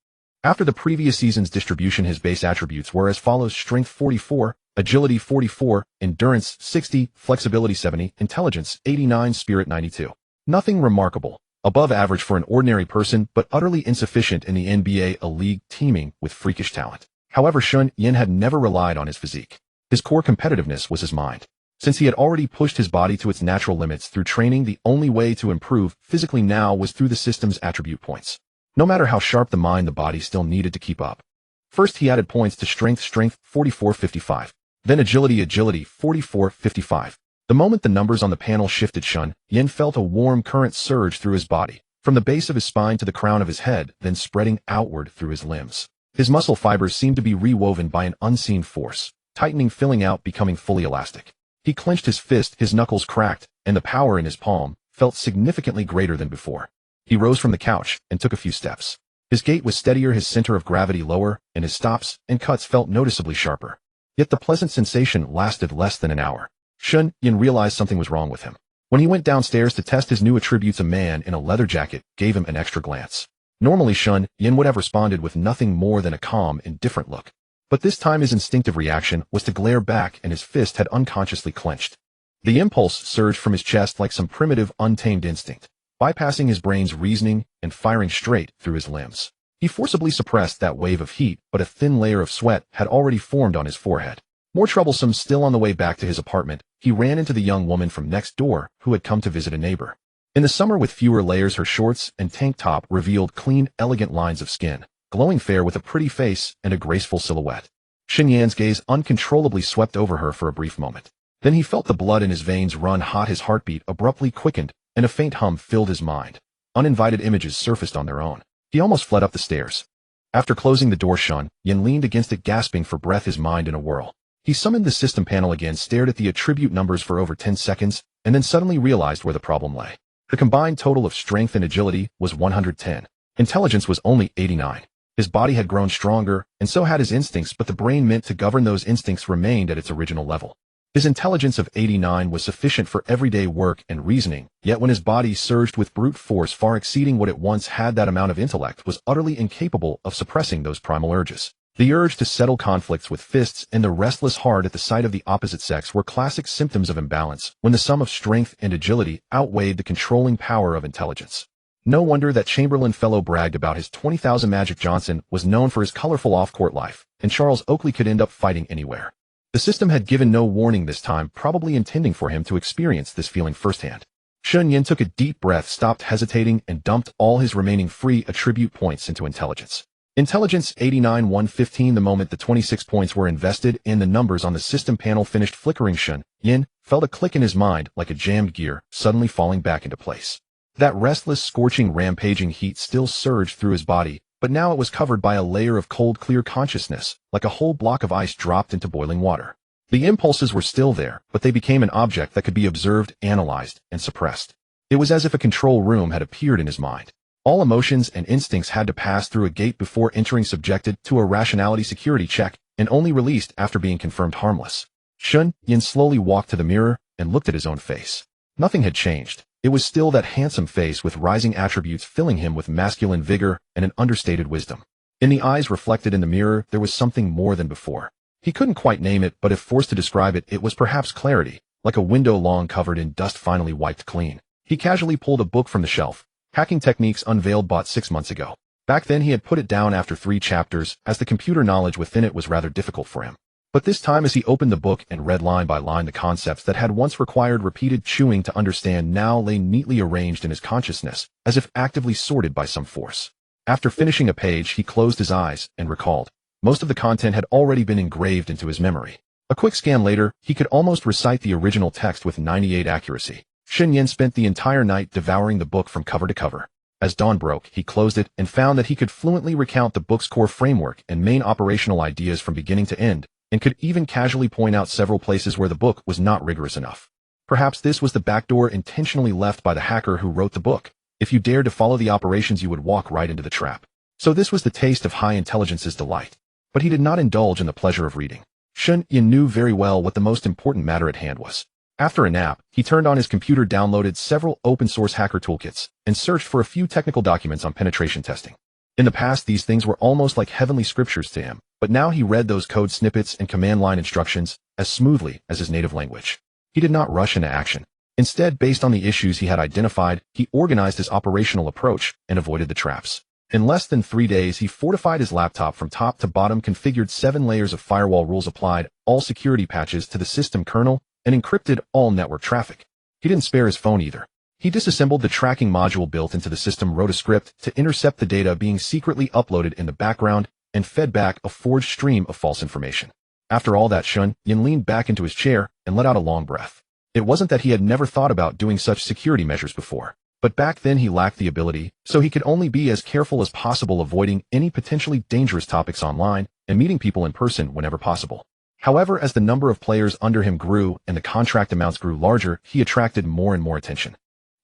After the previous season's distribution, his base attributes were as follows: strength 44, agility 44, endurance 60, flexibility 70, intelligence 89, spirit 92. Nothing remarkable. Above average for an ordinary person, but utterly insufficient in the NBA, a league teeming with freakish talent. However, Shen Yan had never relied on his physique. His core competitiveness was his mind. Since he had already pushed his body to its natural limits through training, the only way to improve physically now was through the system's attribute points. No matter how sharp the mind, the body still needed to keep up. First, he added points to strength 44-55. Then agility 44-55. The moment the numbers on the panel shifted, Shen Yan felt a warm current surge through his body, from the base of his spine to the crown of his head, then spreading outward through his limbs. His muscle fibers seemed to be rewoven by an unseen force, tightening, filling out, becoming fully elastic. He clenched his fist, his knuckles cracked, and the power in his palm felt significantly greater than before. He rose from the couch and took a few steps. His gait was steadier, his center of gravity lower, and his stops and cuts felt noticeably sharper. Yet the pleasant sensation lasted less than an hour. Shen Yan realized something was wrong with him. When he went downstairs to test his new attributes, a man in a leather jacket gave him an extra glance. Normally Shen Yan would have responded with nothing more than a calm, indifferent look. But this time his instinctive reaction was to glare back, and his fist had unconsciously clenched. The impulse surged from his chest like some primitive, untamed instinct, bypassing his brain's reasoning and firing straight through his limbs. He forcibly suppressed that wave of heat, but a thin layer of sweat had already formed on his forehead. More troublesome still, on the way back to his apartment, he ran into the young woman from next door who had come to visit a neighbor. In the summer with fewer layers, her shorts and tank top revealed clean, elegant lines of skin, glowing fair with a pretty face and a graceful silhouette. Shen Yan's gaze uncontrollably swept over her for a brief moment. Then he felt the blood in his veins run hot, his heartbeat abruptly quickened, and a faint hum filled his mind. Uninvited images surfaced on their own. He almost fled up the stairs. After closing the door, Shen Yan leaned against it, gasping for breath, his mind in a whirl. He summoned the system panel again, stared at the attribute numbers for over 10 seconds, and then suddenly realized where the problem lay. The combined total of strength and agility was 110. Intelligence was only 89. His body had grown stronger, and so had his instincts, but the brain meant to govern those instincts remained at its original level. His intelligence of 89 was sufficient for everyday work and reasoning, yet when his body surged with brute force far exceeding what it once had, that amount of intellect was utterly incapable of suppressing those primal urges. The urge to settle conflicts with fists and the restless heart at the sight of the opposite sex were classic symptoms of imbalance, when the sum of strength and agility outweighed the controlling power of intelligence. No wonder that Chamberlain fellow bragged about his 20,000. Magic Johnson was known for his colorful off-court life, and Charles Oakley could end up fighting anywhere. The system had given no warning this time, probably intending for him to experience this feeling firsthand. Shen Yan took a deep breath, stopped hesitating, and dumped all his remaining free attribute points into intelligence. Intelligence 89 115. The moment the 26 points were invested and the numbers on the system panel finished flickering, Shen Yan felt a click in his mind, like a jammed gear suddenly falling back into place. That restless, scorching, rampaging heat still surged through his body, but now it was covered by a layer of cold, clear consciousness, like a whole block of ice dropped into boiling water. The impulses were still there, but they became an object that could be observed, analyzed, and suppressed. It was as if a control room had appeared in his mind. All emotions and instincts had to pass through a gate before entering, subjected to a rationality security check, and only released after being confirmed harmless. Shen Yan slowly walked to the mirror and looked at his own face. Nothing had changed. It was still that handsome face with rising attributes filling him with masculine vigor and an understated wisdom. In the eyes reflected in the mirror, there was something more than before. He couldn't quite name it, but if forced to describe it, it was perhaps clarity, like a window long covered in dust finally wiped clean. He casually pulled a book from the shelf. Hacking Techniques Unveiled, bought 6 months ago. Back then he had put it down after 3 chapters, as the computer knowledge within it was rather difficult for him. But this time, as he opened the book and read line by line, the concepts that had once required repeated chewing to understand now lay neatly arranged in his consciousness, as if actively sorted by some force. After finishing a page, he closed his eyes and recalled. Most of the content had already been engraved into his memory. A quick scan later, he could almost recite the original text with 98% accuracy. Shen Yan spent the entire night devouring the book from cover to cover. As dawn broke, he closed it and found that he could fluently recount the book's core framework and main operational ideas from beginning to end, and could even casually point out several places where the book was not rigorous enough. Perhaps this was the backdoor intentionally left by the hacker who wrote the book. If you dared to follow the operations, you would walk right into the trap. So this was the taste of high intelligence's delight. But he did not indulge in the pleasure of reading. Shen Yan knew very well what the most important matter at hand was. After a nap, he turned on his computer, downloaded several open-source hacker toolkits, and searched for a few technical documents on penetration testing. In the past, these things were almost like heavenly scriptures to him, but now he read those code snippets and command line instructions as smoothly as his native language. He did not rush into action. Instead, based on the issues he had identified, he organized his operational approach and avoided the traps. In less than 3 days, he fortified his laptop from top to bottom, configured 7 layers of firewall rules, applied all security patches to the system kernel, and encrypted all network traffic. He didn't spare his phone either. He disassembled the tracking module built into the system, wrote a script to intercept the data being secretly uploaded in the background, and fed back a forged stream of false information. After all that, Shen Yan leaned back into his chair and let out a long breath. It wasn't that he had never thought about doing such security measures before, but back then he lacked the ability, so he could only be as careful as possible, avoiding any potentially dangerous topics online and meeting people in person whenever possible. However, as the number of players under him grew and the contract amounts grew larger, he attracted more and more attention.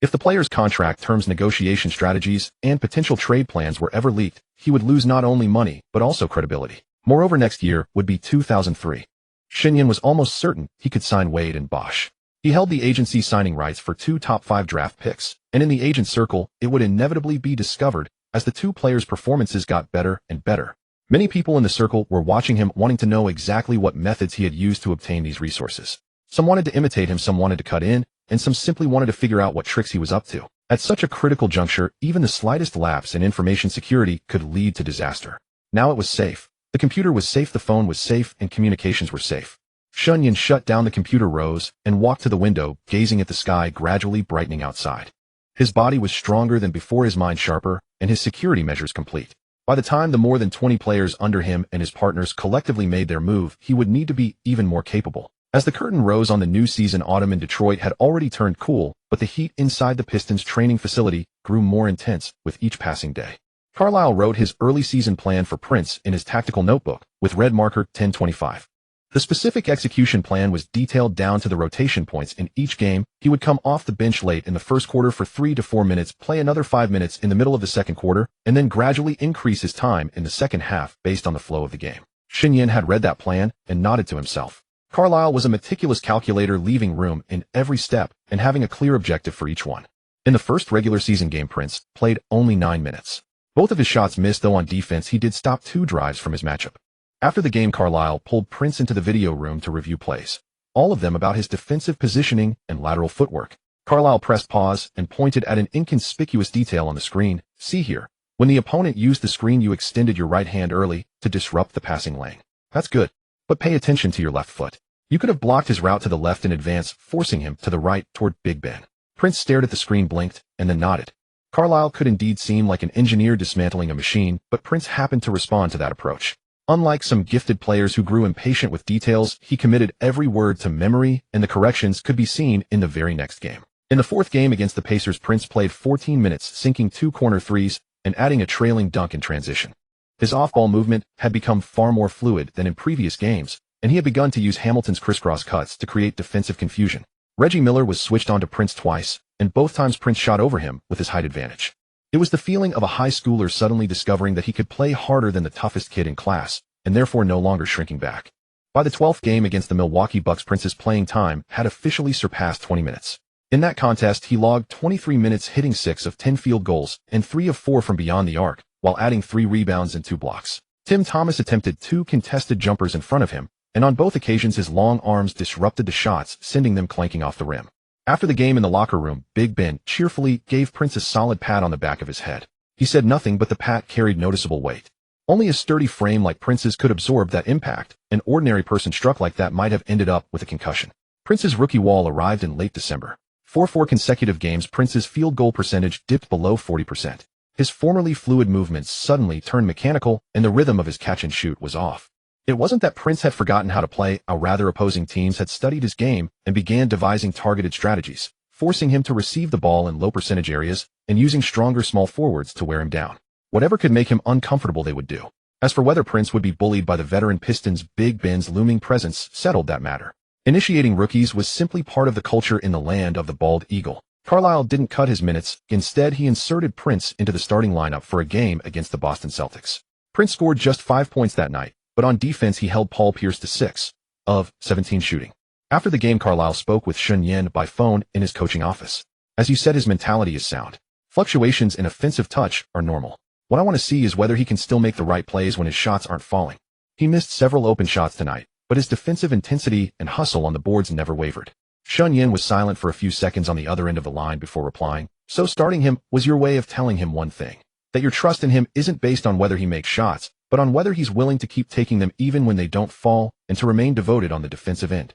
If the players' contract terms, negotiation strategies, and potential trade plans were ever leaked, he would lose not only money, but also credibility. Moreover, next year would be 2003. Shen Yan was almost certain he could sign Wade and Bosch. He held the agency signing rights for 2 top 5 draft picks, and in the agent circle, it would inevitably be discovered as the 2 players' performances got better and better. Many people in the circle were watching him, wanting to know exactly what methods he had used to obtain these resources. Some wanted to imitate him, some wanted to cut in, and some simply wanted to figure out what tricks he was up to. At such a critical juncture, even the slightest lapse in information security could lead to disaster. Now it was safe. The computer was safe, the phone was safe, and communications were safe. Shen Yan shut down the computer, rose, and walked to the window, gazing at the sky gradually brightening outside. His body was stronger than before, his mind sharper, and his security measures complete. By the time the more than 20 players under him and his partners collectively made their move, he would need to be even more capable. As the curtain rose on the new season, autumn in Detroit had already turned cool, but the heat inside the Pistons training facility grew more intense with each passing day. Carlisle wrote his early season plan for Prince in his tactical notebook with red marker 1025. The specific execution plan was detailed down to the rotation points in each game. He would come off the bench late in the first quarter for 3 to 4 minutes, play another 5 minutes in the middle of the second quarter, and then gradually increase his time in the second half based on the flow of the game. Shen Yan had read that plan and nodded to himself. Carlisle was a meticulous calculator, leaving room in every step and having a clear objective for each one. In the first regular season game, Prince played only 9 minutes. Both of his shots missed, though on defense he did stop 2 drives from his matchup. After the game, Carlisle pulled Prince into the video room to review plays, all of them about his defensive positioning and lateral footwork. Carlisle pressed pause and pointed at an inconspicuous detail on the screen. "See here. When the opponent used the screen, you extended your right hand early to disrupt the passing lane. That's good. But pay attention to your left foot. You could have blocked his route to the left in advance, forcing him to the right toward Big Ben." Prince stared at the screen, blinked, and then nodded. Carlisle could indeed seem like an engineer dismantling a machine, but Prince happened to respond to that approach. Unlike some gifted players who grew impatient with details, he committed every word to memory, and the corrections could be seen in the very next game. In the fourth game against the Pacers, Prince played 14 minutes, sinking 2 corner threes and adding a trailing dunk in transition. His off-ball movement had become far more fluid than in previous games, and he had begun to use Hamilton's crisscross cuts to create defensive confusion. Reggie Miller was switched onto Prince twice, and both times Prince shot over him with his height advantage. It was the feeling of a high schooler suddenly discovering that he could play harder than the toughest kid in class, and therefore no longer shrinking back. By the 12th game against the Milwaukee Bucks, Prince's playing time had officially surpassed 20 minutes. In that contest, he logged 23 minutes, hitting 6 of 10 field goals and 3 of 4 from beyond the arc, while adding 3 rebounds and 2 blocks. Tim Thomas attempted 2 contested jumpers in front of him, and on both occasions his long arms disrupted the shots, sending them clanking off the rim. After the game in the locker room, Big Ben cheerfully gave Prince a solid pat on the back of his head. He said nothing, but the pat carried noticeable weight. Only a sturdy frame like Prince's could absorb that impact. An ordinary person struck like that might have ended up with a concussion. Prince's rookie wall arrived in late December. For 4 consecutive games, Prince's field goal percentage dipped below 40%. His formerly fluid movements suddenly turned mechanical, and the rhythm of his catch and shoot was off. It wasn't that Prince had forgotten how to play, rather opposing teams had studied his game and began devising targeted strategies, forcing him to receive the ball in low percentage areas and using stronger small forwards to wear him down. Whatever could make him uncomfortable they would do. As for whether Prince would be bullied by the veteran Pistons, Big Ben's looming presence settled that matter. Initiating rookies was simply part of the culture in the land of the bald eagle. Carlisle didn't cut his minutes. Instead, he inserted Prince into the starting lineup for a game against the Boston Celtics. Prince scored just 5 points that night, but on defense he held Paul Pierce to 6 of 17 shooting. After the game, Carlisle spoke with Shen Yan by phone in his coaching office. As you said, his mentality is sound. Fluctuations in offensive touch are normal. What I want to see is whether he can still make the right plays when his shots aren't falling. He missed several open shots tonight, but his defensive intensity and hustle on the boards never wavered. Shen Yan was silent for a few seconds on the other end of the line before replying. So starting him was your way of telling him one thing, that your trust in him isn't based on whether he makes shots, but on whether he's willing to keep taking them even when they don't fall and to remain devoted on the defensive end.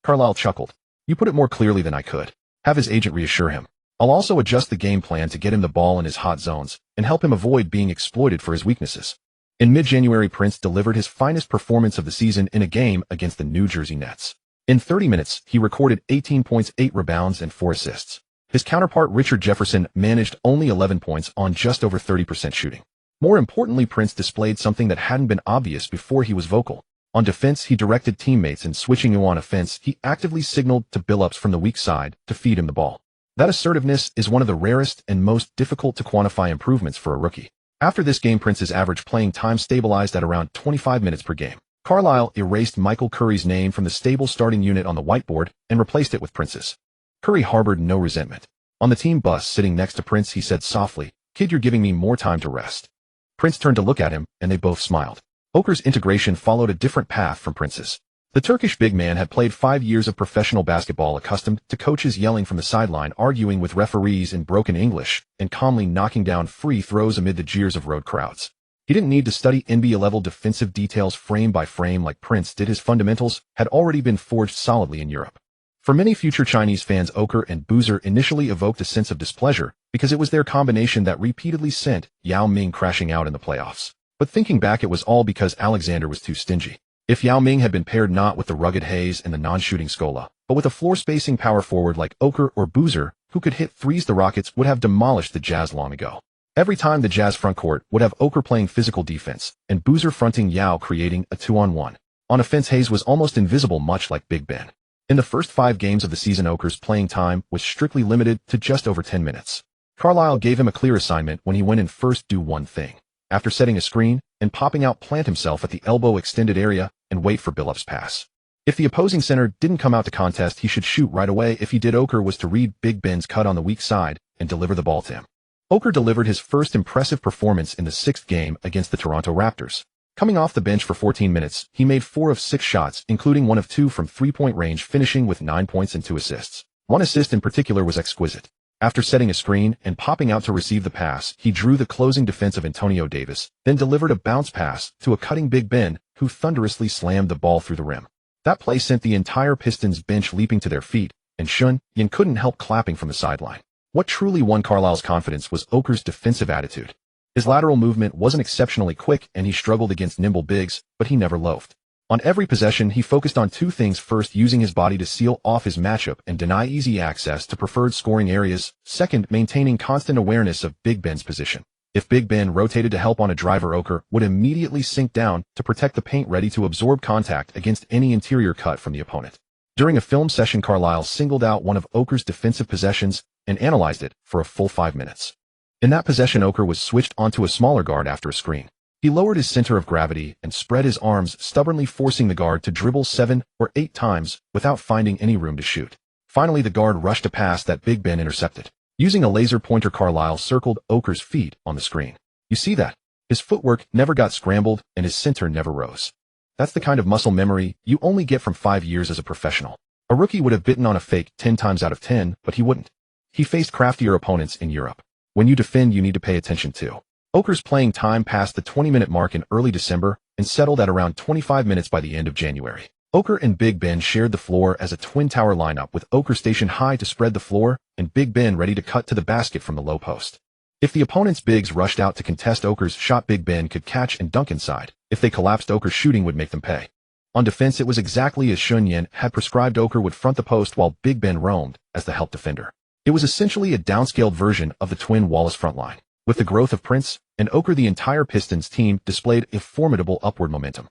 Carlisle chuckled. You put it more clearly than I could. Have his agent reassure him. I'll also adjust the game plan to get him the ball in his hot zones and help him avoid being exploited for his weaknesses. In mid-January, Prince delivered his finest performance of the season in a game against the New Jersey Nets. In 30 minutes, he recorded 18 points, 8 rebounds, and 4 assists. His counterpart Richard Jefferson managed only 11 points on just over 30% shooting. More importantly, Prince displayed something that hadn't been obvious before he was vocal. On defense, he directed teammates, and switching you on offense, he actively signaled to Billups from the weak side to feed him the ball. That assertiveness is one of the rarest and most difficult to quantify improvements for a rookie. After this game, Prince's average playing time stabilized at around 25 minutes per game. Carlisle erased Michael Curry's name from the stable starting unit on the whiteboard and replaced it with Prince's. Curry harbored no resentment. On the team bus sitting next to Prince, he said softly, "Kid, you're giving me more time to rest." Prince turned to look at him, and they both smiled. Oker's integration followed a different path from Prince's. The Turkish big man had played 5 years of professional basketball, accustomed to coaches yelling from the sideline, arguing with referees in broken English, and calmly knocking down free throws amid the jeers of road crowds. He didn't need to study NBA-level defensive details frame by frame like Prince did. His fundamentals had already been forged solidly in Europe. For many future Chinese fans, Oker and Boozer initially evoked a sense of displeasure because it was their combination that repeatedly sent Yao Ming crashing out in the playoffs. But thinking back, it was all because Alexander was too stingy. If Yao Ming had been paired not with the rugged Hayes and the non-shooting Scola, but with a floor-spacing power forward like Oker or Boozer, who could hit threes, the Rockets would have demolished the Jazz long ago. Every time the Jazz frontcourt would have Oker playing physical defense, and Boozer fronting Yao, creating a 2-on-1. On offense, Hayes was almost invisible, much like Big Ben. In the first 5 games of the season, Oker's playing time was strictly limited to just over 10 minutes. Carlisle gave him a clear assignment when he went in first: do one thing. After setting a screen and popping out, plant himself at the elbow extended area and wait for Billups' pass. If the opposing center didn't come out to contest, he should shoot right away. If he did, Oker was to read Big Ben's cut on the weak side and deliver the ball to him. Oker delivered his first impressive performance in the 6th game against the Toronto Raptors. Coming off the bench for 14 minutes, he made 4 of 6 shots, including 1 of 2 from three-point range, finishing with 9 points and 2 assists. One assist in particular was exquisite. After setting a screen and popping out to receive the pass, he drew the closing defense of Antonio Davis, then delivered a bounce pass to a cutting Big Ben, who thunderously slammed the ball through the rim. That play sent the entire Pistons bench leaping to their feet, and Shen Yan couldn't help clapping from the sideline. What truly won Carlisle's confidence was Oker's defensive attitude. His lateral movement wasn't exceptionally quick, and he struggled against nimble bigs, but he never loafed. On every possession, he focused on 2 things: first, using his body to seal off his matchup and deny easy access to preferred scoring areas; second, maintaining constant awareness of Big Ben's position. If Big Ben rotated to help on a driver, Oker would immediately sink down to protect the paint, ready to absorb contact against any interior cut from the opponent. During a film session, Carlisle singled out one of Oker's defensive possessions and analyzed it for a full 5 minutes. In that possession, Oker was switched onto a smaller guard after a screen. He lowered his center of gravity and spread his arms, stubbornly forcing the guard to dribble 7 or 8 times without finding any room to shoot. Finally, the guard rushed a pass that Big Ben intercepted. Using a laser pointer, Carlisle circled Oker's feet on the screen. You see that? His footwork never got scrambled and his center never rose. That's the kind of muscle memory you only get from 5 years as a professional. A rookie would have bitten on a fake 10 times out of 10, but he wouldn't. He faced craftier opponents in Europe. When you defend, you need to pay attention too. Oker's playing time passed the 20-minute mark in early December and settled at around 25 minutes by the end of January. Oker and Big Ben shared the floor as a twin tower lineup, with Oker stationed high to spread the floor and Big Ben ready to cut to the basket from the low post. If the opponent's bigs rushed out to contest Oker's shot, Big Ben could catch and dunk inside. If they collapsed, Oker's shooting would make them pay. On defense, it was exactly as Shen Yan had prescribed. Oker would front the post while Big Ben roamed as the help defender. It was essentially a downscaled version of the twin Wallace front line. With the growth of Prince and Oker, the entire Pistons team displayed a formidable upward momentum.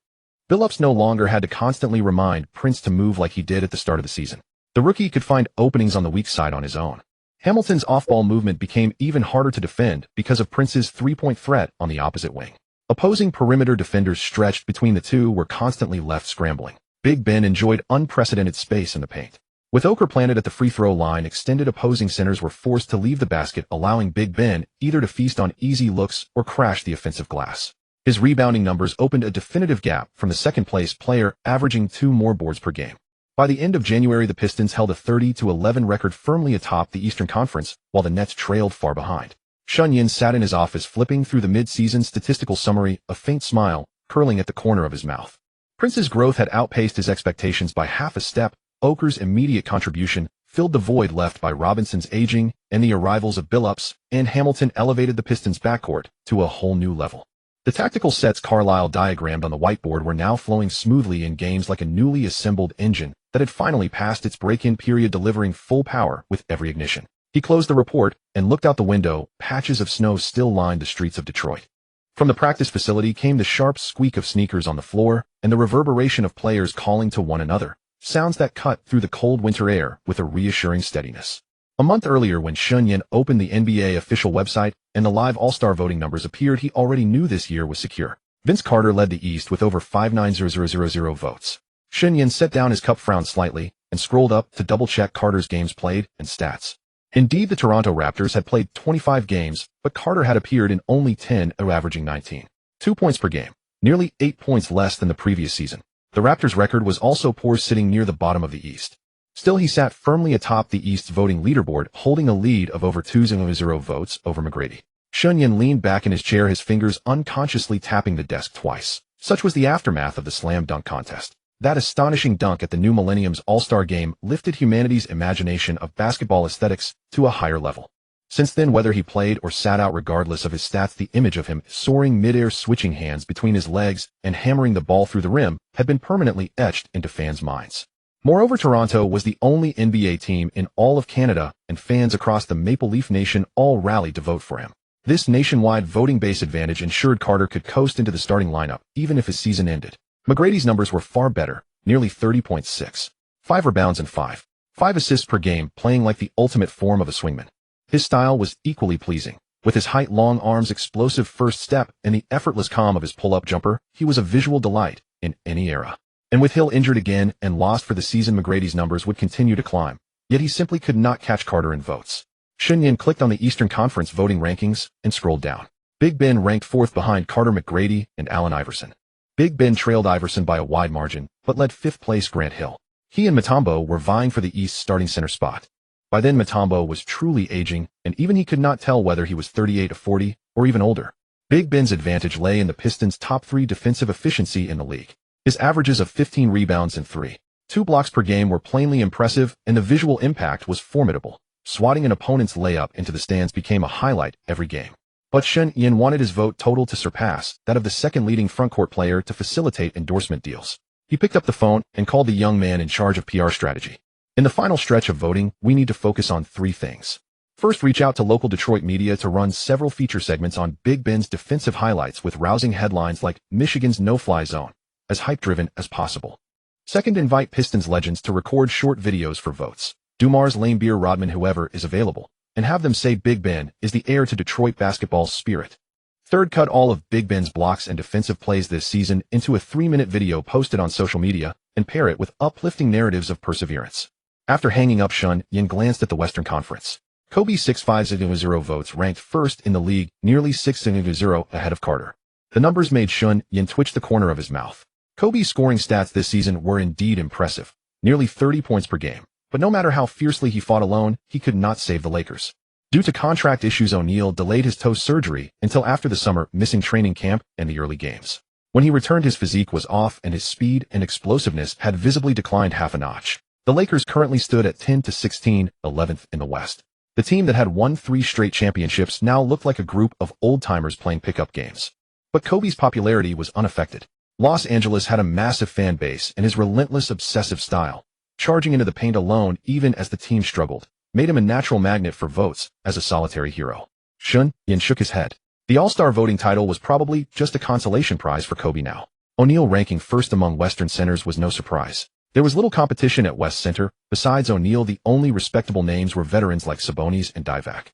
Billups no longer had to constantly remind Prince to move like he did at the start of the season. The rookie could find openings on the weak side on his own. Hamilton's off-ball movement became even harder to defend because of Prince's three-point threat on the opposite wing. Opposing perimeter defenders stretched between the two were constantly left scrambling. Big Ben enjoyed unprecedented space in the paint. With Oker planted at the free throw line, extended opposing centers were forced to leave the basket, allowing Big Ben either to feast on easy looks or crash the offensive glass. His rebounding numbers opened a definitive gap from the second-place player, averaging 2 more boards per game. By the end of January, the Pistons held a 30-11 record firmly atop the Eastern Conference, while the Nets trailed far behind. Shen Yan sat in his office flipping through the mid-season statistical summary, a faint smile curling at the corner of his mouth. Prince's growth had outpaced his expectations by half a step. Oker's immediate contribution filled the void left by Robinson's aging, and the arrivals of Billups and Hamilton elevated the Pistons' backcourt to a whole new level. The tactical sets Carlisle diagrammed on the whiteboard were now flowing smoothly in games like a newly assembled engine that had finally passed its break-in period, delivering full power with every ignition. He closed the report and looked out the window. Patches of snow still lined the streets of Detroit. From the practice facility came the sharp squeak of sneakers on the floor and the reverberation of players calling to one another, sounds that cut through the cold winter air with a reassuring steadiness. A month earlier, when Shen Yan opened the NBA official website and the live All-Star voting numbers appeared, he already knew this year was secure. Vince Carter led the East with over 5,900,000 votes. Shen Yan set down his cup, frowned slightly, and scrolled up to double-check Carter's games played and stats. Indeed, the Toronto Raptors had played 25 games, but Carter had appeared in only 10, averaging 19.2 points per game, nearly 8 points less than the previous season. The Raptors' record was also poor, sitting near the bottom of the East. Still, he sat firmly atop the East's voting leaderboard, holding a lead of over 2-0 votes over McGrady. Shen Yan leaned back in his chair, his fingers unconsciously tapping the desk twice. Such was the aftermath of the slam dunk contest. That astonishing dunk at the new Millennium's All-Star Game lifted humanity's imagination of basketball aesthetics to a higher level. Since then, whether he played or sat out, regardless of his stats, the image of him soaring midair, switching hands between his legs and hammering the ball through the rim had been permanently etched into fans' minds. Moreover, Toronto was the only NBA team in all of Canada, and fans across the Maple Leaf Nation all rallied to vote for him. This nationwide voting base advantage ensured Carter could coast into the starting lineup, even if his season ended. McGrady's numbers were far better, nearly 30.6, 5 rebounds and 5 assists per game, playing like the ultimate form of a swingman. His style was equally pleasing. With his height, long arms, explosive first step, and the effortless calm of his pull-up jumper, he was a visual delight in any era. And with Hill injured again and lost for the season, McGrady's numbers would continue to climb, yet he simply could not catch Carter in votes. Shen Yan clicked on the Eastern Conference voting rankings and scrolled down. Big Ben ranked 4th behind Carter, McGrady, and Allen Iverson. Big Ben trailed Iverson by a wide margin, but led 5th place Grant Hill. He and Mutombo were vying for the East's starting center spot. By then, Mutombo was truly aging, and even he could not tell whether he was 38 or 40, or even older. Big Ben's advantage lay in the Pistons' top 3 defensive efficiency in the league. His averages of 15 rebounds and 3.2 blocks per game were plainly impressive, and the visual impact was formidable. Swatting an opponent's layup into the stands became a highlight every game. But Shen Yan wanted his vote total to surpass that of the second leading frontcourt player to facilitate endorsement deals. He picked up the phone and called the young man in charge of PR strategy. In the final stretch of voting, we need to focus on 3 things. First, reach out to local Detroit media to run several feature segments on Big Ben's defensive highlights with rousing headlines like Michigan's no-fly zone, as hype-driven as possible. Second, invite Pistons legends to record short videos for votes. Dumars, Laimbeer, Rodman, whoever is available, and have them say Big Ben is the heir to Detroit basketball's spirit. Third, cut all of Big Ben's blocks and defensive plays this season into a 3-minute video posted on social media and pair it with uplifting narratives of perseverance. After hanging up, Shen Yan glanced at the Western Conference. Kobe 6.5-0 votes ranked 1st in the league, nearly 6-0 ahead of Carter. The numbers made Shen Yan twitch the corner of his mouth. Kobe's scoring stats this season were indeed impressive, nearly 30 points per game. But no matter how fiercely he fought alone, he could not save the Lakers. Due to contract issues, O'Neal delayed his toe surgery until after the summer, missing training camp and the early games. When he returned, his physique was off and his speed and explosiveness had visibly declined half a notch. The Lakers currently stood at 10-16, 11th in the West. The team that had won 3 straight championships now looked like a group of old-timers playing pickup games. But Kobe's popularity was unaffected. Los Angeles had a massive fan base, and his relentless, obsessive style, charging into the paint alone even as the team struggled, made him a natural magnet for votes as a solitary hero. Shen Yan shook his head. The All-Star voting title was probably just a consolation prize for Kobe now. O'Neal ranking 1st among Western centers was no surprise. There was little competition at West Center. Besides O'Neal, the only respectable names were veterans like Sabonis and Divac.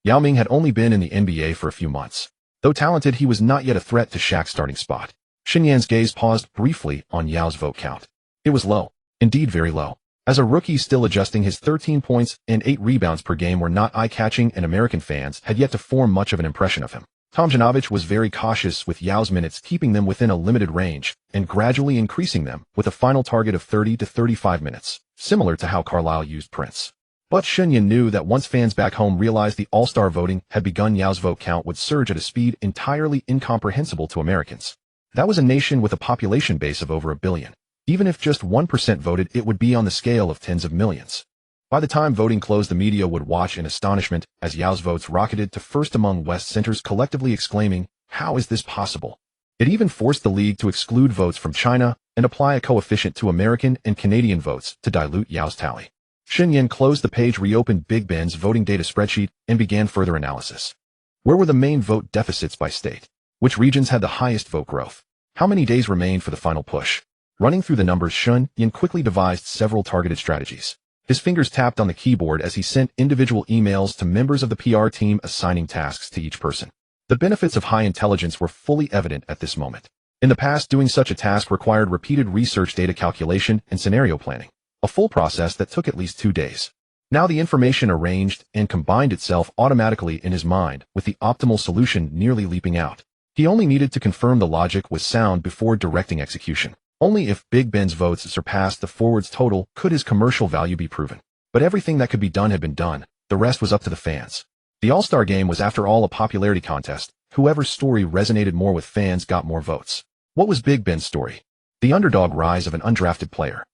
Yao Ming had only been in the NBA for a few months. Though talented, he was not yet a threat to Shaq's starting spot. Shen Yan's gaze paused briefly on Yao's vote count. It was low. Indeed, very low. As a rookie still adjusting, his 13 points and 8 rebounds per game were not eye-catching, and American fans had yet to form much of an impression of him. Tomjanovich was very cautious with Yao's minutes, keeping them within a limited range and gradually increasing them with a final target of 30 to 35 minutes, similar to how Carlisle used Prince. But Shen Yan knew that once fans back home realized the All-Star voting had begun, Yao's vote count would surge at a speed entirely incomprehensible to Americans. That was a nation with a population base of over 1 billion. Even if just 1% voted, it would be on the scale of tens of millions. By the time voting closed, the media would watch in astonishment as Yao's votes rocketed to first among West centers, collectively exclaiming, "How is this possible?" It even forced the league to exclude votes from China and apply a coefficient to American and Canadian votes to dilute Yao's tally. Shen Yan closed the page, reopened Big Ben's voting data spreadsheet, and began further analysis. Where were the main vote deficits by state? Which regions had the highest vote growth? How many days remained for the final push? Running through the numbers, Shen Yan quickly devised several targeted strategies. His fingers tapped on the keyboard as he sent individual emails to members of the PR team, assigning tasks to each person. The benefits of high intelligence were fully evident at this moment. In the past, doing such a task required repeated research, data calculation, and scenario planning, a full process that took at least 2 days. Now the information arranged and combined itself automatically in his mind, with the optimal solution nearly leaping out. He only needed to confirm the logic was sound before directing execution. Only if Big Ben's votes surpassed the forwards total could his commercial value be proven. But everything that could be done had been done. The rest was up to the fans. The All-Star Game was, after all, a popularity contest. Whoever's story resonated more with fans got more votes. What was Big Ben's story? The underdog rise of an undrafted player.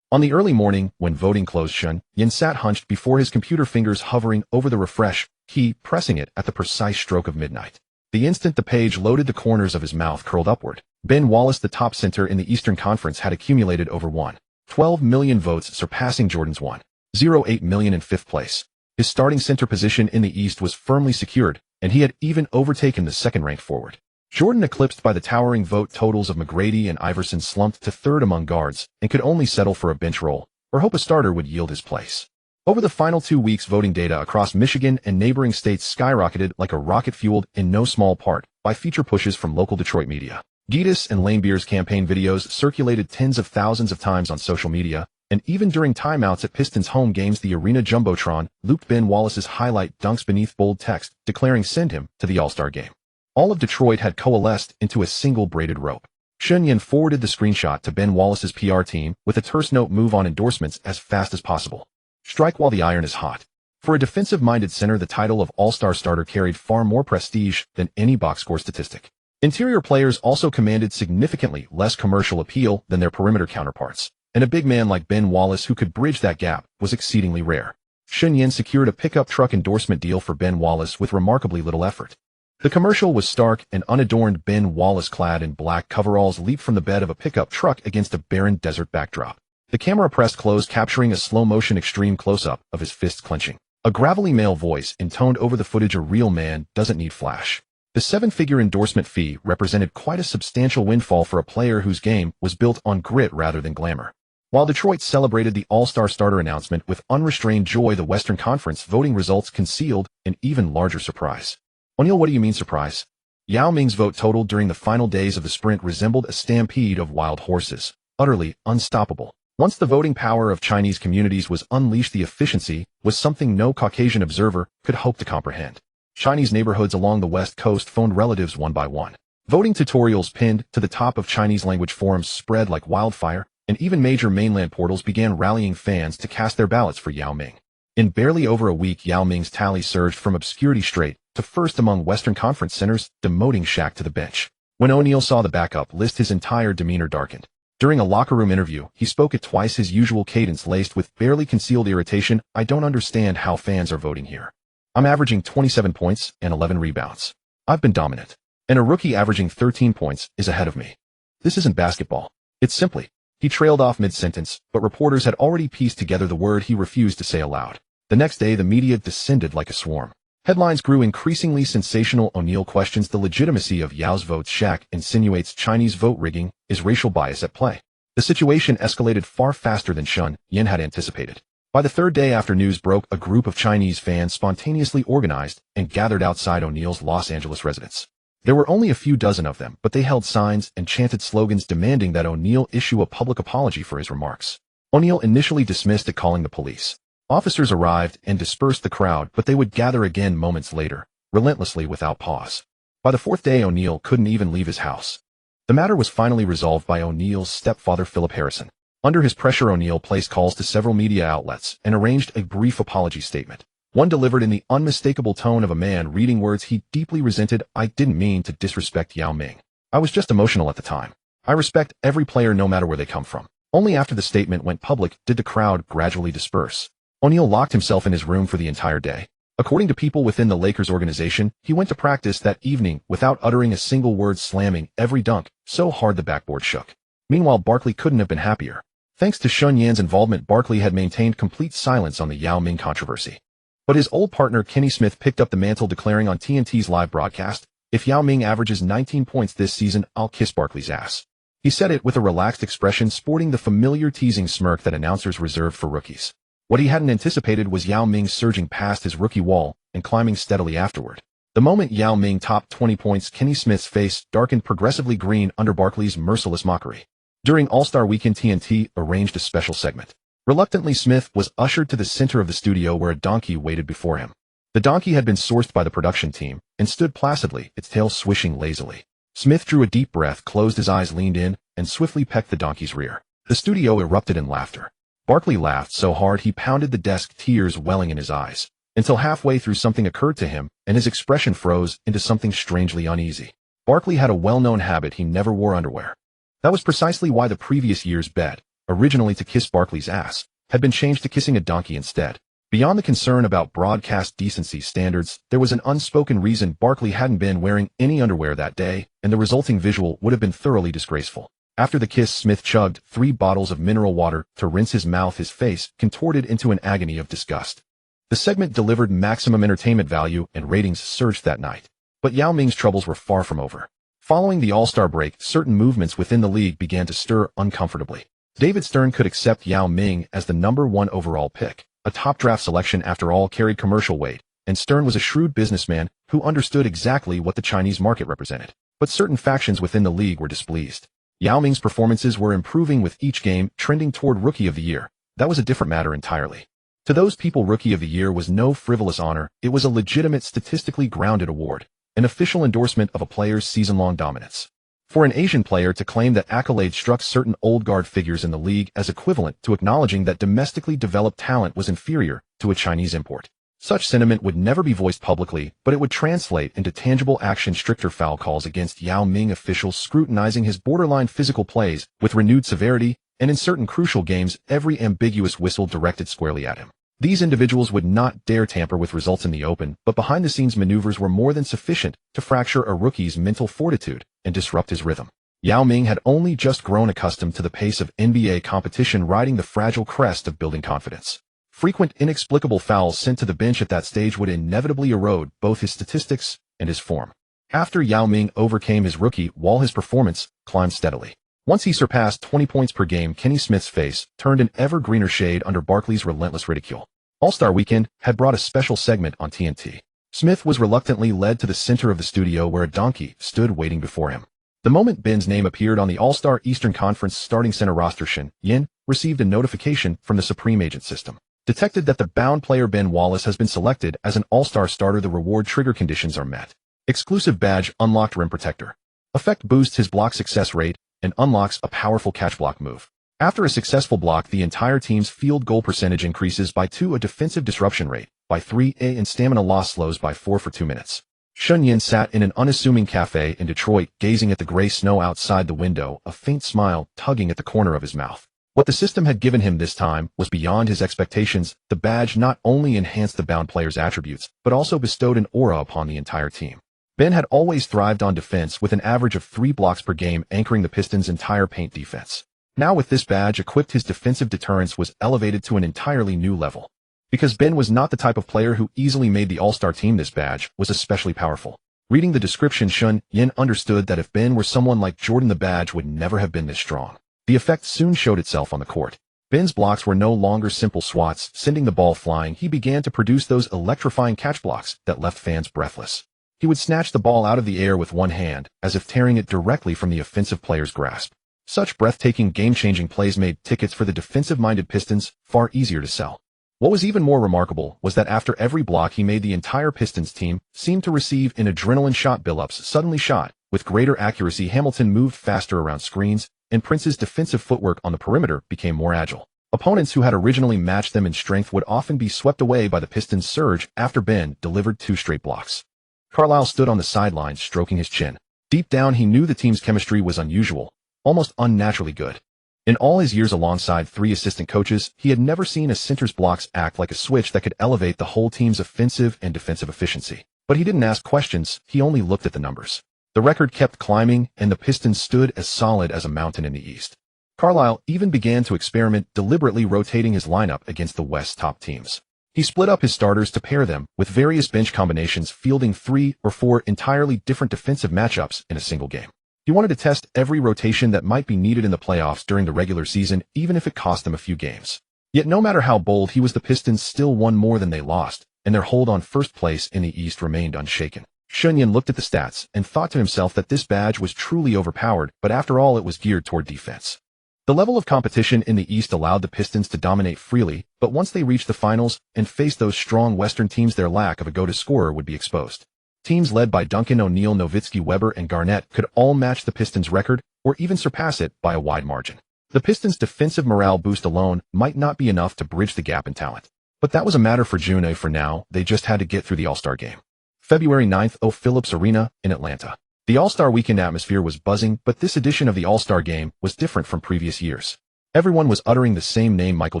On the early morning, when voting closed, Shen Yan sat hunched before his computer, fingers hovering over the refresh key, pressing it at the precise stroke of midnight. The instant the page loaded, the corners of his mouth curled upward. Ben Wallace, the top center in the Eastern Conference, had accumulated over 1.12 million votes, surpassing Jordan's 1.08 million in 5th place. His starting center position in the East was firmly secured, and he had even overtaken the second-ranked forward. Jordan, eclipsed by the towering vote totals of McGrady and Iverson, slumped to third among guards and could only settle for a bench role or hope a starter would yield his place. Over the final 2 weeks, voting data across Michigan and neighboring states skyrocketed like a rocket, fueled in no small part by feature pushes from local Detroit media. Giedis and Lanebeer's campaign videos circulated tens of thousands of times on social media, and even during timeouts at Pistons home games, the arena jumbotron looped Ben Wallace's highlight dunks beneath bold text declaring, "Send him to the All-Star Game." All of Detroit had coalesced into a single braided rope. Shen Yan forwarded the screenshot to Ben Wallace's PR team with a terse note: "Move on endorsements as fast as possible. Strike while the iron is hot." For a defensive-minded center, the title of All-Star starter carried far more prestige than any box score statistic. Interior players also commanded significantly less commercial appeal than their perimeter counterparts, and a big man like Ben Wallace who could bridge that gap was exceedingly rare. Shen Yan secured a pickup truck endorsement deal for Ben Wallace with remarkably little effort. The commercial was stark and unadorned. Ben Wallace, clad in black coveralls, leaped from the bed of a pickup truck against a barren desert backdrop. The camera pressed close, capturing a slow-motion extreme close-up of his fists clenching. A gravelly male voice intoned over the footage, "A real man doesn't need flash." The 7-figure endorsement fee represented quite a substantial windfall for a player whose game was built on grit rather than glamour. While Detroit celebrated the All-Star starter announcement with unrestrained joy, the Western Conference voting results concealed an even larger surprise. O'Neal, what do you mean surprise? Yao Ming's vote total during the final days of the sprint resembled a stampede of wild horses, utterly unstoppable. Once the voting power of Chinese communities was unleashed, the efficiency was something no Caucasian observer could hope to comprehend. Chinese neighborhoods along the West Coast phoned relatives one by one. Voting tutorials pinned to the top of Chinese language forums spread like wildfire, and even major mainland portals began rallying fans to cast their ballots for Yao Ming. In barely over a week, Yao Ming's tally surged from obscurity straight to first among Western Conference centers, demoting Shaq to the bench. When O'Neal saw the backup list, his entire demeanor darkened. During a locker room interview, he spoke at twice his usual cadence, laced with barely concealed irritation. "I don't understand how fans are voting here. I'm averaging 27 points and 11 rebounds. I've been dominant. And a rookie averaging 13 points is ahead of me. This isn't basketball. It's simply..." He trailed off mid-sentence, but reporters had already pieced together the word he refused to say aloud. The next day, the media descended like a swarm. Headlines grew increasingly sensational. O'Neal questions the legitimacy of Yao's votes. Shaq insinuates Chinese vote rigging is racial bias at play. The situation escalated far faster than Shen Yan had anticipated. By the third day after news broke, a group of Chinese fans spontaneously organized and gathered outside O'Neal's Los Angeles residence. There were only a few dozen of them, but they held signs and chanted slogans demanding that O'Neal issue a public apology for his remarks. O'Neal initially dismissed it, calling the police. Officers arrived and dispersed the crowd, but they would gather again moments later, relentlessly without pause. By the fourth day, O'Neal couldn't even leave his house. The matter was finally resolved by O'Neal's stepfather, Philip Harrison. Under his pressure, O'Neal placed calls to several media outlets and arranged a brief apology statement. One delivered in the unmistakable tone of a man reading words he deeply resented. "I didn't mean to disrespect Yao Ming. I was just emotional at the time. I respect every player no matter where they come from." Only after the statement went public did the crowd gradually disperse. O'Neal locked himself in his room for the entire day. According to people within the Lakers organization, he went to practice that evening without uttering a single word, slamming every dunk so hard the backboard shook. Meanwhile, Barkley couldn't have been happier. Thanks to Shen Yan's involvement, Barkley had maintained complete silence on the Yao Ming controversy. But his old partner Kenny Smith picked up the mantle, declaring on TNT's live broadcast, "If Yao Ming averages 19 points this season, I'll kiss Barkley's ass." He said it with a relaxed expression, sporting the familiar teasing smirk that announcers reserved for rookies. What he hadn't anticipated was Yao Ming surging past his rookie wall and climbing steadily afterward. The moment Yao Ming topped 20 points, Kenny Smith's face darkened progressively green under Barkley's merciless mockery. During All-Star Weekend, TNT arranged a special segment. Reluctantly, Smith was ushered to the center of the studio where a donkey waited before him. The donkey had been sourced by the production team and stood placidly, its tail swishing lazily. Smith drew a deep breath, closed his eyes, leaned in, and swiftly pecked the donkey's rear. The studio erupted in laughter. Barkley laughed so hard he pounded the desk, tears welling in his eyes, until halfway through something occurred to him, and his expression froze into something strangely uneasy. Barkley had a well-known habit: he never wore underwear. That was precisely why the previous year's bet, originally to kiss Barkley's ass, had been changed to kissing a donkey instead. Beyond the concern about broadcast decency standards, there was an unspoken reason Barkley hadn't been wearing any underwear that day, and the resulting visual would have been thoroughly disgraceful. After the kiss, Smith chugged 3 bottles of mineral water to rinse his mouth, his face contorted into an agony of disgust. The segment delivered maximum entertainment value, and ratings surged that night. But Yao Ming's troubles were far from over. Following the All-Star break, certain movements within the league began to stir uncomfortably. David Stern could accept Yao Ming as the #1 overall pick. A top draft selection, after all, carried commercial weight, and Stern was a shrewd businessman who understood exactly what the Chinese market represented. But certain factions within the league were displeased. Yao Ming's performances were improving with each game, trending toward Rookie of the Year. That was a different matter entirely. To those people, Rookie of the Year was no frivolous honor. It was a legitimate, statistically grounded award, an official endorsement of a player's season-long dominance. For an Asian player to claim that accolade struck certain old guard figures in the league as equivalent to acknowledging that domestically developed talent was inferior to a Chinese import. Such sentiment would never be voiced publicly, but it would translate into tangible action: stricter foul calls against Yao Ming, officials scrutinizing his borderline physical plays with renewed severity, and in certain crucial games, every ambiguous whistle directed squarely at him. These individuals would not dare tamper with results in the open, but behind-the-scenes maneuvers were more than sufficient to fracture a rookie's mental fortitude and disrupt his rhythm. Yao Ming had only just grown accustomed to the pace of NBA competition, riding the fragile crest of building confidence. Frequent, inexplicable fouls sent to the bench at that stage would inevitably erode both his statistics and his form. After Yao Ming overcame his rookie wall, his performance climbed steadily. Once he surpassed 20 points per game, Kenny Smith's face turned an ever-greener shade under Barkley's relentless ridicule. All-Star Weekend had brought a special segment on TNT. Smith was reluctantly led to the center of the studio where a donkey stood waiting before him. The moment Ben's name appeared on the All-Star Eastern Conference starting center roster, Shen Yan received a notification from the Supreme Agent system. Detected that the bound player Ben Wallace has been selected as an All-Star starter. The reward trigger conditions are met. Exclusive badge unlocked: rim protector. Effect boosts his block success rate and unlocks a powerful catch block move. After a successful block, the entire team's field goal percentage increases by 2, a defensive disruption rate by 3, and stamina loss slows by 4 for 2 minutes. Shen Yan sat in an unassuming cafe in Detroit, gazing at the gray snow outside the window, a faint smile tugging at the corner of his mouth. What the system had given him this time was beyond his expectations. The badge not only enhanced the bound player's attributes, but also bestowed an aura upon the entire team. Ben had always thrived on defense, with an average of 3 blocks per game anchoring the Pistons' entire paint defense. Now with this badge equipped, his defensive deterrence was elevated to an entirely new level. Because Ben was not the type of player who easily made the All-Star team, this badge was especially powerful. Reading the description, Shen Yan understood that if Ben were someone like Jordan, the badge would never have been this strong. The effect soon showed itself on the court. Ben's blocks were no longer simple swats, sending the ball flying. He began to produce those electrifying catch blocks that left fans breathless. He would snatch the ball out of the air with one hand, as if tearing it directly from the offensive player's grasp. Such breathtaking, game-changing plays made tickets for the defensive-minded Pistons far easier to sell. What was even more remarkable was that after every block he made, the entire Pistons team seemed to receive an adrenaline shot. Billups suddenly shot. With greater accuracy, Hamilton moved faster around screens, and Prince's defensive footwork on the perimeter became more agile. Opponents who had originally matched them in strength would often be swept away by the Pistons' surge after Ben delivered 2 straight blocks. Carlisle stood on the sidelines, stroking his chin. Deep down, he knew the team's chemistry was unusual, almost unnaturally good. In all his years alongside 3 assistant coaches, he had never seen a center's blocks act like a switch that could elevate the whole team's offensive and defensive efficiency. But he didn't ask questions, he only looked at the numbers. The record kept climbing, and the Pistons stood as solid as a mountain in the East. Carlisle even began to experiment, deliberately rotating his lineup against the West's top teams. He split up his starters to pair them with various bench combinations, fielding 3 or 4 entirely different defensive matchups in a single game. He wanted to test every rotation that might be needed in the playoffs during the regular season, even if it cost them a few games. Yet no matter how bold he was, the Pistons still won more than they lost, and their hold on first place in the East remained unshaken. Shen Yan looked at the stats and thought to himself that this badge was truly overpowered, but after all, it was geared toward defense. The level of competition in the East allowed the Pistons to dominate freely, but once they reached the finals and faced those strong Western teams, their lack of a go-to scorer would be exposed. Teams led by Duncan, O'Neal, Nowitzki, Weber, and Garnett could all match the Pistons' record or even surpass it by a wide margin. The Pistons' defensive morale boost alone might not be enough to bridge the gap in talent. But that was a matter for June. For now, they just had to get through the All-Star game. February 9th, Phillips Arena in Atlanta. The All-Star Weekend atmosphere was buzzing, but this edition of the All-Star Game was different from previous years. Everyone was uttering the same name, Michael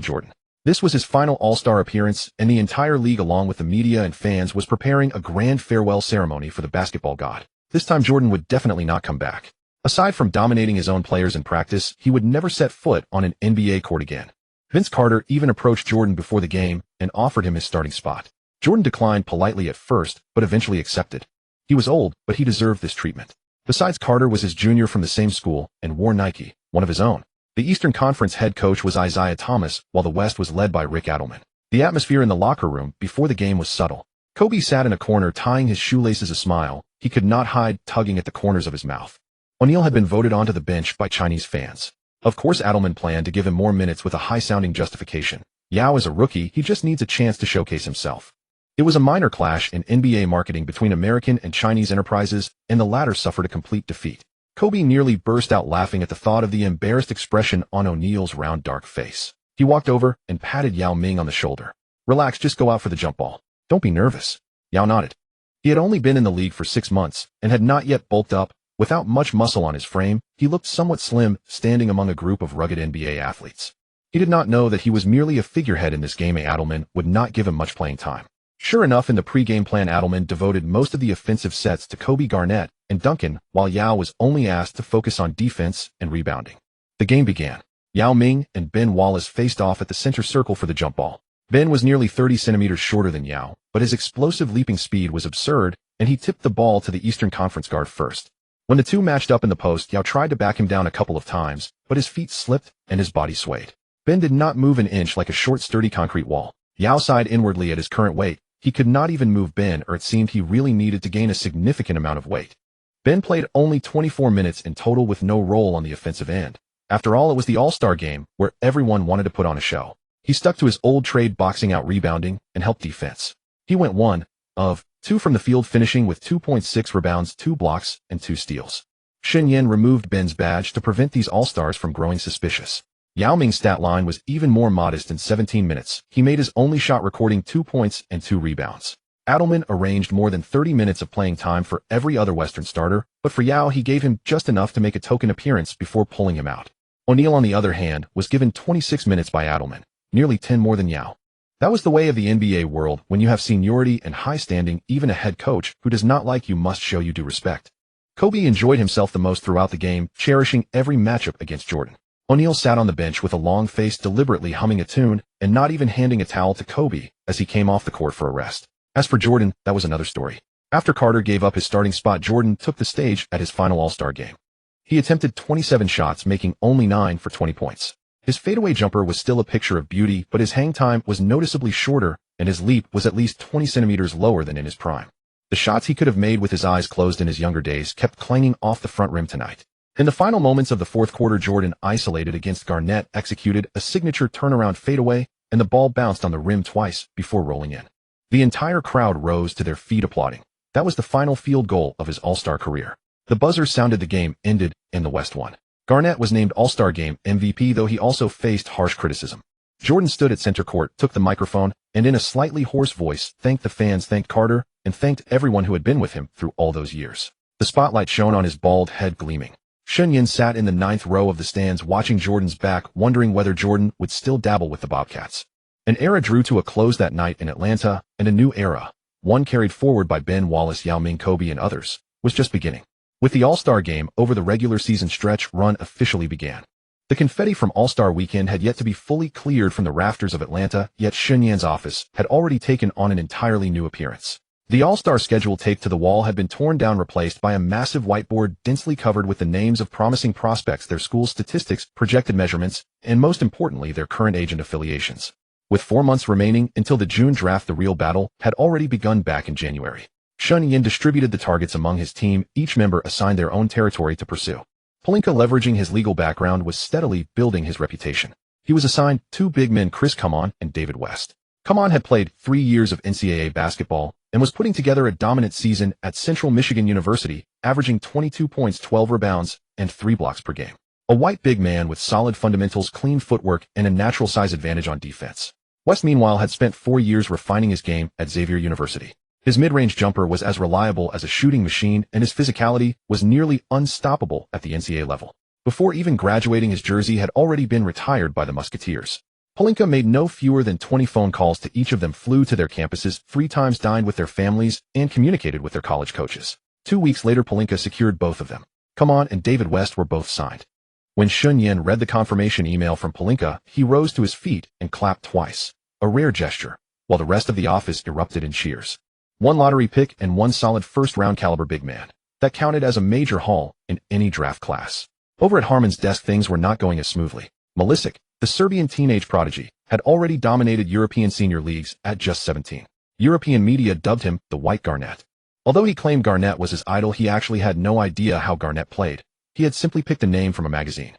Jordan. This was his final All-Star appearance, and the entire league, along with the media and fans, was preparing a grand farewell ceremony for the basketball god. This time Jordan would definitely not come back. Aside from dominating his own players in practice, he would never set foot on an NBA court again. Vince Carter even approached Jordan before the game and offered him his starting spot. Jordan declined politely at first, but eventually accepted. He was old, but he deserved this treatment. Besides, Carter was his junior from the same school and wore Nike, one of his own. The Eastern Conference head coach was Isaiah Thomas, while the West was led by Rick Adelman. The atmosphere in the locker room before the game was subtle. Kobe sat in a corner, tying his shoelaces, a smile he could not hide tugging at the corners of his mouth. O'Neal had been voted onto the bench by Chinese fans. Of course, Adelman planned to give him more minutes with a high-sounding justification. Yao is a rookie, he just needs a chance to showcase himself. It was a minor clash in NBA marketing between American and Chinese enterprises, and the latter suffered a complete defeat. Kobe nearly burst out laughing at the thought of the embarrassed expression on O'Neal's round, dark face. He walked over and patted Yao Ming on the shoulder. "Relax, just go out for the jump ball. Don't be nervous." Yao nodded. He had only been in the league for 6 months and had not yet bulked up. Without much muscle on his frame, he looked somewhat slim, standing among a group of rugged NBA athletes. He did not know that he was merely a figurehead in this game. Adelman would not give him much playing time. Sure enough, in the pre-game plan, Adelman devoted most of the offensive sets to Kobe, Garnett, and Duncan, while Yao was only asked to focus on defense and rebounding. The game began. Yao Ming and Ben Wallace faced off at the center circle for the jump ball. Ben was nearly 30 centimeters shorter than Yao, but his explosive leaping speed was absurd, and he tipped the ball to the Eastern Conference guard first. When the two matched up in the post, Yao tried to back him down a couple of times, but his feet slipped and his body swayed. Ben did not move an inch, like a short, sturdy concrete wall. Yao sighed inwardly at his current weight. He could not even move Ben, or it seemed he really needed to gain a significant amount of weight. Ben played only 24 minutes in total with no role on the offensive end. After all, it was the All-Star game where everyone wanted to put on a show. He stuck to his old trade, boxing out rebounding and help defense. He went 1 of 2 from the field, finishing with 2.6 rebounds, 2 blocks, and 2 steals. Shen Yan removed Ben's badge to prevent these All-Stars from growing suspicious. Yao Ming's stat line was even more modest. In 17 minutes, he made his only shot, recording 2 points and 2 rebounds. Adelman arranged more than 30 minutes of playing time for every other Western starter, but for Yao, he gave him just enough to make a token appearance before pulling him out. O'Neal, on the other hand, was given 26 minutes by Adelman, nearly 10 more than Yao. That was the way of the NBA world. When you have seniority and high standing, even a head coach who does not like you must show you due respect. Kobe enjoyed himself the most throughout the game, cherishing every matchup against Jordan. O'Neal sat on the bench with a long face, deliberately humming a tune and not even handing a towel to Kobe as he came off the court for a rest. As for Jordan, that was another story. After Carter gave up his starting spot, Jordan took the stage at his final All-Star game. He attempted 27 shots, making only 9 for 20 points. His fadeaway jumper was still a picture of beauty, but his hang time was noticeably shorter, and his leap was at least 20 centimeters lower than in his prime. The shots he could have made with his eyes closed in his younger days kept clanging off the front rim tonight. In the final moments of the fourth quarter, Jordan, isolated against Garnett, executed a signature turnaround fadeaway and the ball bounced on the rim twice before rolling in. The entire crowd rose to their feet applauding. That was the final field goal of his All-Star career. The buzzer sounded, the game ended, and the West won. Garnett was named All-Star Game MVP, though he also faced harsh criticism. Jordan stood at center court, took the microphone, and in a slightly hoarse voice thanked the fans, thanked Carter, and thanked everyone who had been with him through all those years. The spotlight shone on his bald head gleaming. Shen Yan sat in the 9th row of the stands watching Jordan's back, wondering whether Jordan would still dabble with the Bobcats. An era drew to a close that night in Atlanta, and a new era, one carried forward by Ben Wallace, Yao Ming, Kobe, and others, was just beginning. With the All-Star Game over, the regular season stretch run officially began. The confetti from All-Star Weekend had yet to be fully cleared from the rafters of Atlanta, yet Shen Yan's office had already taken on an entirely new appearance. The All-Star schedule taped to the wall had been torn down, replaced by a massive whiteboard densely covered with the names of promising prospects, their school's statistics, projected measurements, and most importantly, their current age and affiliations. With 4 months remaining until the June draft, the real battle had already begun back in January. Shen Yan distributed the targets among his team, each member assigned their own territory to pursue. Pelinka, leveraging his legal background, was steadily building his reputation. He was assigned 2 big men, Chris Kaman and David West. Kaman had played 3 years of NCAA basketball and was putting together a dominant season at Central Michigan University, averaging 22 points, 12 rebounds, and 3 blocks per game. A white big man with solid fundamentals, clean footwork, and a natural size advantage on defense. West, meanwhile, had spent 4 years refining his game at Xavier University. His mid-range jumper was as reliable as a shooting machine, and his physicality was nearly unstoppable at the NCAA level. Before even graduating, his jersey had already been retired by the Musketeers. Pelinka made no fewer than 20 phone calls to each of them, flew to their campuses 3 times, dined with their families, and communicated with their college coaches. 2 weeks later, Pelinka secured both of them. Kaman and David West were both signed. When Shen Yan read the confirmation email from Pelinka, he rose to his feet and clapped twice, a rare gesture, while the rest of the office erupted in cheers. 1 lottery pick and 1 solid first-round caliber big man. That counted as a major haul in any draft class. Over at Harmon's desk, things were not going as smoothly. Milicic, the Serbian teenage prodigy, had already dominated European senior leagues at just 17. European media dubbed him the White Garnett. Although he claimed Garnett was his idol, he actually had no idea how Garnett played. He had simply picked a name from a magazine.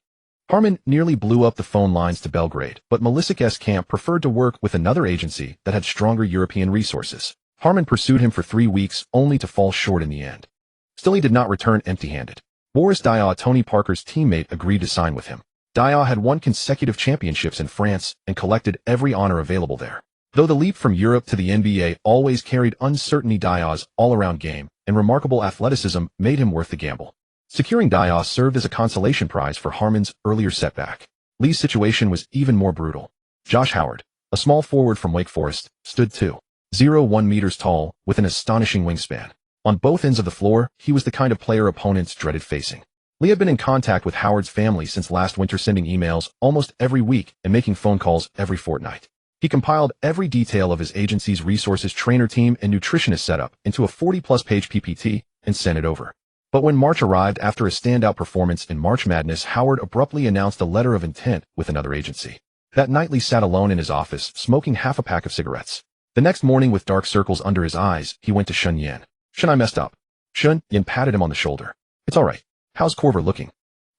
Harmon nearly blew up the phone lines to Belgrade, but Milicic's camp preferred to work with another agency that had stronger European resources. Harmon pursued him for 3 weeks, only to fall short in the end. Still, he did not return empty-handed. Boris Dwyane, Tony Parker's teammate, agreed to sign with him. Dwyane had won consecutive championships in France and collected every honor available there. Though the leap from Europe to the NBA always carried uncertainty, Dwyane's all-around game and remarkable athleticism made him worth the gamble. Securing Dwyane served as a consolation prize for Harmon's earlier setback. Lee's situation was even more brutal. Josh Howard, a small forward from Wake Forest, stood 2.01 meters tall with an astonishing wingspan. On both ends of the floor, he was the kind of player opponents dreaded facing. Lee had been in contact with Howard's family since last winter, sending emails almost every week and making phone calls every fortnight. He compiled every detail of his agency's resources, trainer team, and nutritionist setup into a 40-plus page PPT and sent it over. But when March arrived, after a standout performance in March Madness, Howard abruptly announced a letter of intent with another agency. That night, Lee sat alone in his office, smoking half a pack of cigarettes. The next morning, with dark circles under his eyes, he went to Shen Yan. "Shen, I messed up." Shen Yan patted him on the shoulder. "It's all right. How's Korver looking?"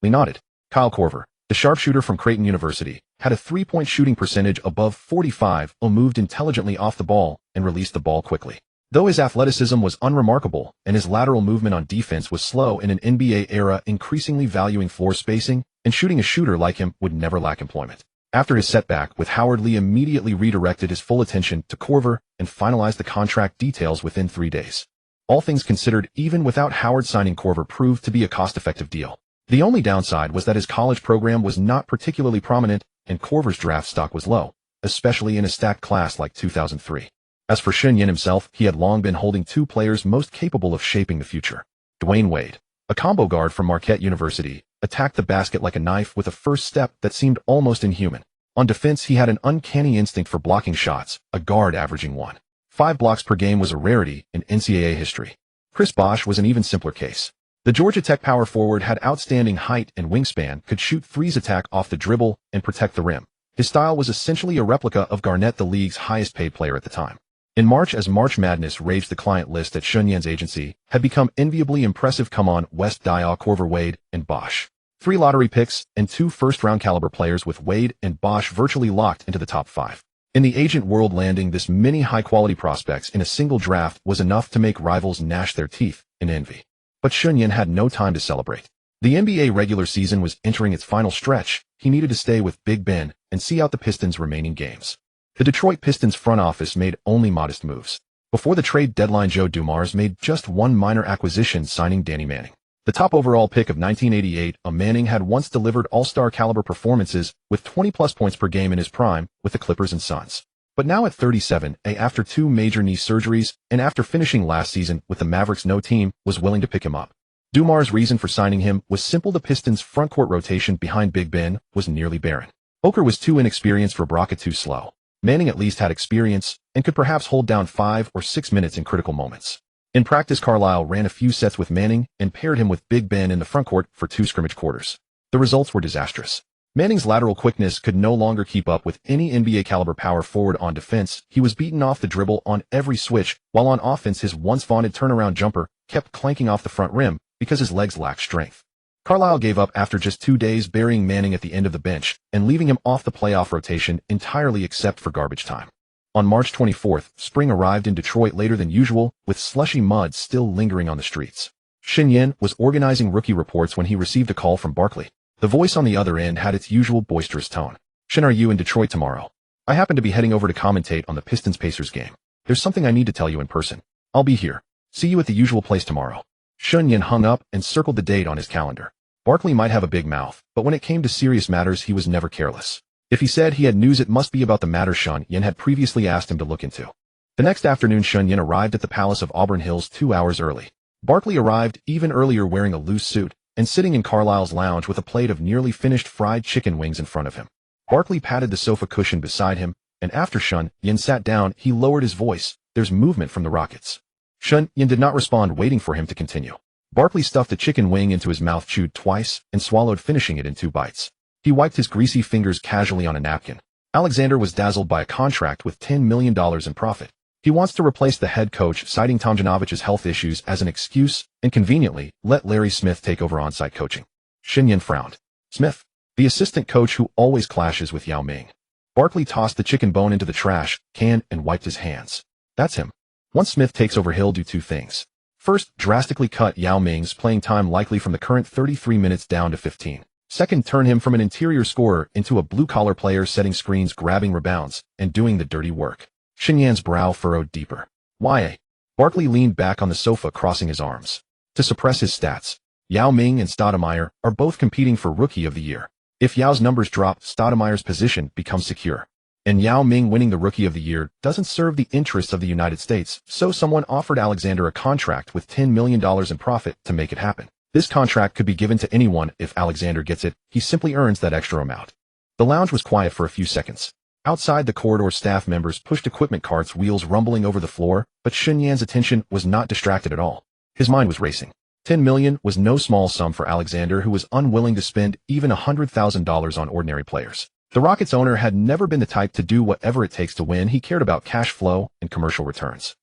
Lee nodded. Kyle Korver, the sharpshooter from Creighton University, had a 3-point shooting percentage above 45, moved intelligently off the ball, and released the ball quickly. Though his athleticism was unremarkable and his lateral movement on defense was slow in an NBA era increasingly valuing floor spacing, and shooting, a shooter like him would never lack employment. After his setback with Howard, Lee immediately redirected his full attention to Korver and finalized the contract details within 3 days. All things considered, even without Howard signing, Korver proved to be a cost-effective deal. The only downside was that his college program was not particularly prominent, and Korver's draft stock was low, especially in a stacked class like 2003. As for Shen Yan himself, he had long been holding 2 players most capable of shaping the future. Dwyane Wade, a combo guard from Marquette University, attacked the basket like a knife with a first step that seemed almost inhuman. On defense, he had an uncanny instinct for blocking shots, a guard averaging 1.5 blocks per game was a rarity in NCAA history. Chris Bosh was an even simpler case. The Georgia Tech power forward had outstanding height and wingspan, could shoot threes, attack off the dribble, and protect the rim. His style was essentially a replica of Garnett, the league's highest-paid player at the time. In March, as March Madness raged, the client list at Shen Yan's agency had become enviably impressive. Kaman, West, Dwyane, Korver, Wade, and Bosh. 3 lottery picks and 2 first-round caliber players, with Wade and Bosh virtually locked into the top 5. In the agent world, landing this many high-quality prospects in a single draft was enough to make rivals gnash their teeth in envy. But Shen Yan had no time to celebrate. The NBA regular season was entering its final stretch. He needed to stay with Big Ben and see out the Pistons' remaining games. The Detroit Pistons front office made only modest moves. Before the trade deadline, Joe Dumars made just one minor acquisition, signing Danny Manning. The top overall pick of 1988, Manning had once delivered all-star caliber performances with 20-plus points per game in his prime with the Clippers and Suns. But now at 37, after 2 major knee surgeries, and after finishing last season with the Mavericks, no team was willing to pick him up. Dumars' reason for signing him was simple: the Pistons' frontcourt rotation behind Big Ben was nearly barren. Booker was too inexperienced, for Ibaka too slow. Manning at least had experience and could perhaps hold down 5 or 6 minutes in critical moments. In practice, Carlisle ran a few sets with Manning and paired him with Big Ben in the frontcourt for 2 scrimmage quarters. The results were disastrous. Manning's lateral quickness could no longer keep up with any NBA-caliber power forward. On defense, he was beaten off the dribble on every switch, while on offense his once vaunted turnaround jumper kept clanking off the front rim because his legs lacked strength. Carlisle gave up after just 2 days, burying Manning at the end of the bench and leaving him off the playoff rotation entirely except for garbage time. On March 24th, spring arrived in Detroit later than usual, with slushy mud still lingering on the streets. Shen Yan was organizing rookie reports when he received a call from Barkley. The voice on the other end had its usual boisterous tone. "Shen, are you in Detroit tomorrow? I happen to be heading over to commentate on the Pistons-Pacers game. There's something I need to tell you in person. I'll be here. See you at the usual place tomorrow." Shen Yan hung up and circled the date on his calendar. Barkley might have a big mouth, but when it came to serious matters, he was never careless. If he said he had news, it must be about the matter Shen Yan had previously asked him to look into. The next afternoon, Shen Yan arrived at the Palace of Auburn Hills 2 hours early. Barkley arrived even earlier, wearing a loose suit and sitting in Carlisle's lounge with a plate of nearly finished fried chicken wings in front of him. Barkley patted the sofa cushion beside him, and after Shen Yan sat down, he lowered his voice. "There's movement from the Rockets." Shen Yan did not respond, waiting for him to continue. Barkley stuffed the chicken wing into his mouth, chewed twice, and swallowed, finishing it in 2 bites. He wiped his greasy fingers casually on a napkin. Alexander was dazzled by a contract with $10 million in profit. He wants to replace the head coach, citing Tomjanovich's health issues as an excuse, and conveniently let Larry Smith take over on-site coaching. Shen Yan frowned. "Smith? The assistant coach who always clashes with Yao Ming." Barkley tossed the chicken bone into the trash can and wiped his hands. "That's him. Once Smith takes over, he'll do 2 things. First, drastically cut Yao Ming's playing time, likely from the current 33 minutes down to 15. Second, turn him from an interior scorer into a blue-collar player, setting screens, grabbing rebounds, and doing the dirty work." Shen Yan's brow furrowed deeper. "Why?" Barkley leaned back on the sofa, crossing his arms. "To suppress his stats. Yao Ming and Stoudemire are both competing for Rookie of the Year. If Yao's numbers drop, Stoudemire's position becomes secure. And Yao Ming winning the Rookie of the Year doesn't serve the interests of the United States, so someone offered Alexander a contract with $10 million in profit to make it happen. This contract could be given to anyone. If Alexander gets it, he simply earns that extra amount." The lounge was quiet for a few seconds. Outside the corridor, staff members pushed equipment carts, wheels rumbling over the floor, but Shen Yan's attention was not distracted at all. His mind was racing. $10 million was no small sum for Alexander, who was unwilling to spend even $100,000 on ordinary players. The Rockets owner had never been the type to do whatever it takes to win. He cared about cash flow and commercial returns.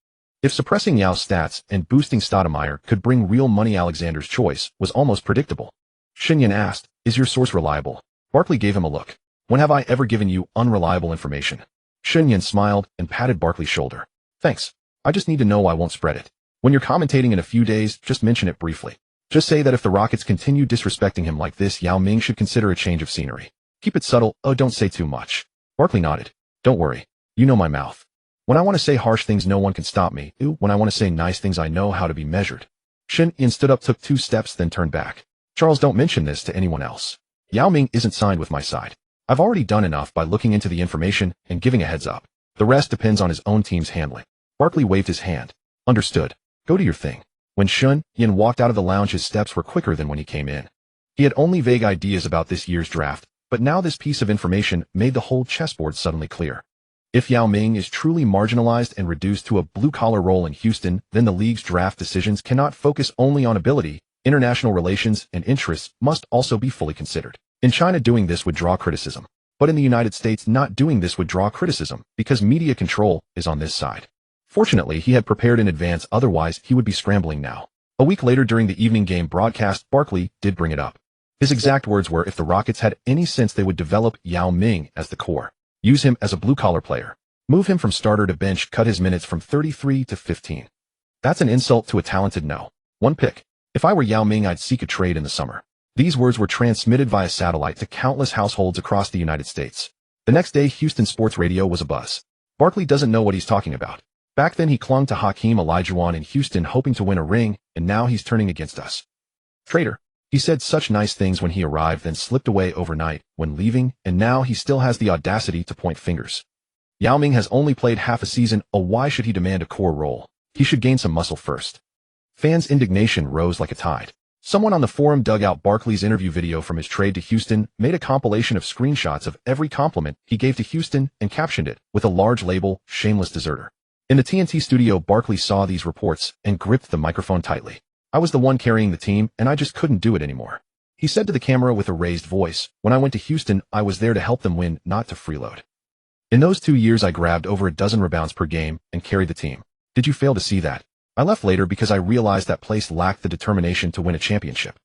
If suppressing Yao's stats and boosting Stoudemire could bring real money, Alexander's choice was almost predictable. Shen Yan asked, "Is your source reliable?" Barkley gave him a look. "When have I ever given you unreliable information?" Shen Yan smiled and patted Barkley's shoulder. "Thanks. I just need to know I won't spread it. When you're commentating in a few days, just mention it briefly. Just say that if the Rockets continue disrespecting him like this, Yao Ming should consider a change of scenery. Keep it subtle. Oh, don't say too much." Barkley nodded. "Don't worry. You know my mouth. When I want to say harsh things, no one can stop me. When I want to say nice things, I know how to be measured." Shen Yan stood up, took 2 steps, then turned back. "Charles, don't mention this to anyone else. Yao Ming isn't signed with my side. I've already done enough by looking into the information and giving a heads up. The rest depends on his own team's handling." Barkley waved his hand. "Understood. Go do your thing." When Shen Yan walked out of the lounge, his steps were quicker than when he came in. He had only vague ideas about this year's draft, but now this piece of information made the whole chessboard suddenly clear. If Yao Ming is truly marginalized and reduced to a blue-collar role in Houston, then the league's draft decisions cannot focus only on ability. International relations and interests must also be fully considered. In China, doing this would draw criticism. But in the United States, not doing this would draw criticism, because media control is on this side. Fortunately, he had prepared in advance, otherwise he would be scrambling now. A week later, during the evening game broadcast, Barkley did bring it up. His exact words were, "If the Rockets had any sense, they would develop Yao Ming as the core. Use him as a blue-collar player. Move him from starter to bench, cut his minutes from 33 to 15. That's an insult to a talented no. One pick. If I were Yao Ming, I'd seek a trade in the summer. These words were transmitted via satellite to countless households across the United States. The next day, Houston sports radio was abuzz. Barkley doesn't know what he's talking about. Back then he clung to Hakeem Olajuwon in Houston hoping to win a ring, and now he's turning against us. Traitor. He said such nice things when he arrived, then slipped away overnight when leaving, and now he still has the audacity to point fingers. Yao Ming has only played half a season, why should he demand a core role? He should gain some muscle first. Fans' indignation rose like a tide. Someone on the forum dug out Barkley's interview video from his trade to Houston, made a compilation of screenshots of every compliment he gave to Houston, and captioned it with a large label, "Shameless Deserter." In the TNT studio, Barkley saw these reports and gripped the microphone tightly. "I was the one carrying the team, and I just couldn't do it anymore," he said to the camera with a raised voice. "When I went to Houston, I was there to help them win, not to freeload. In those 2 years, I grabbed over a dozen rebounds per game and carried the team. Did you fail to see that? I left later because I realized that place lacked the determination to win a championship.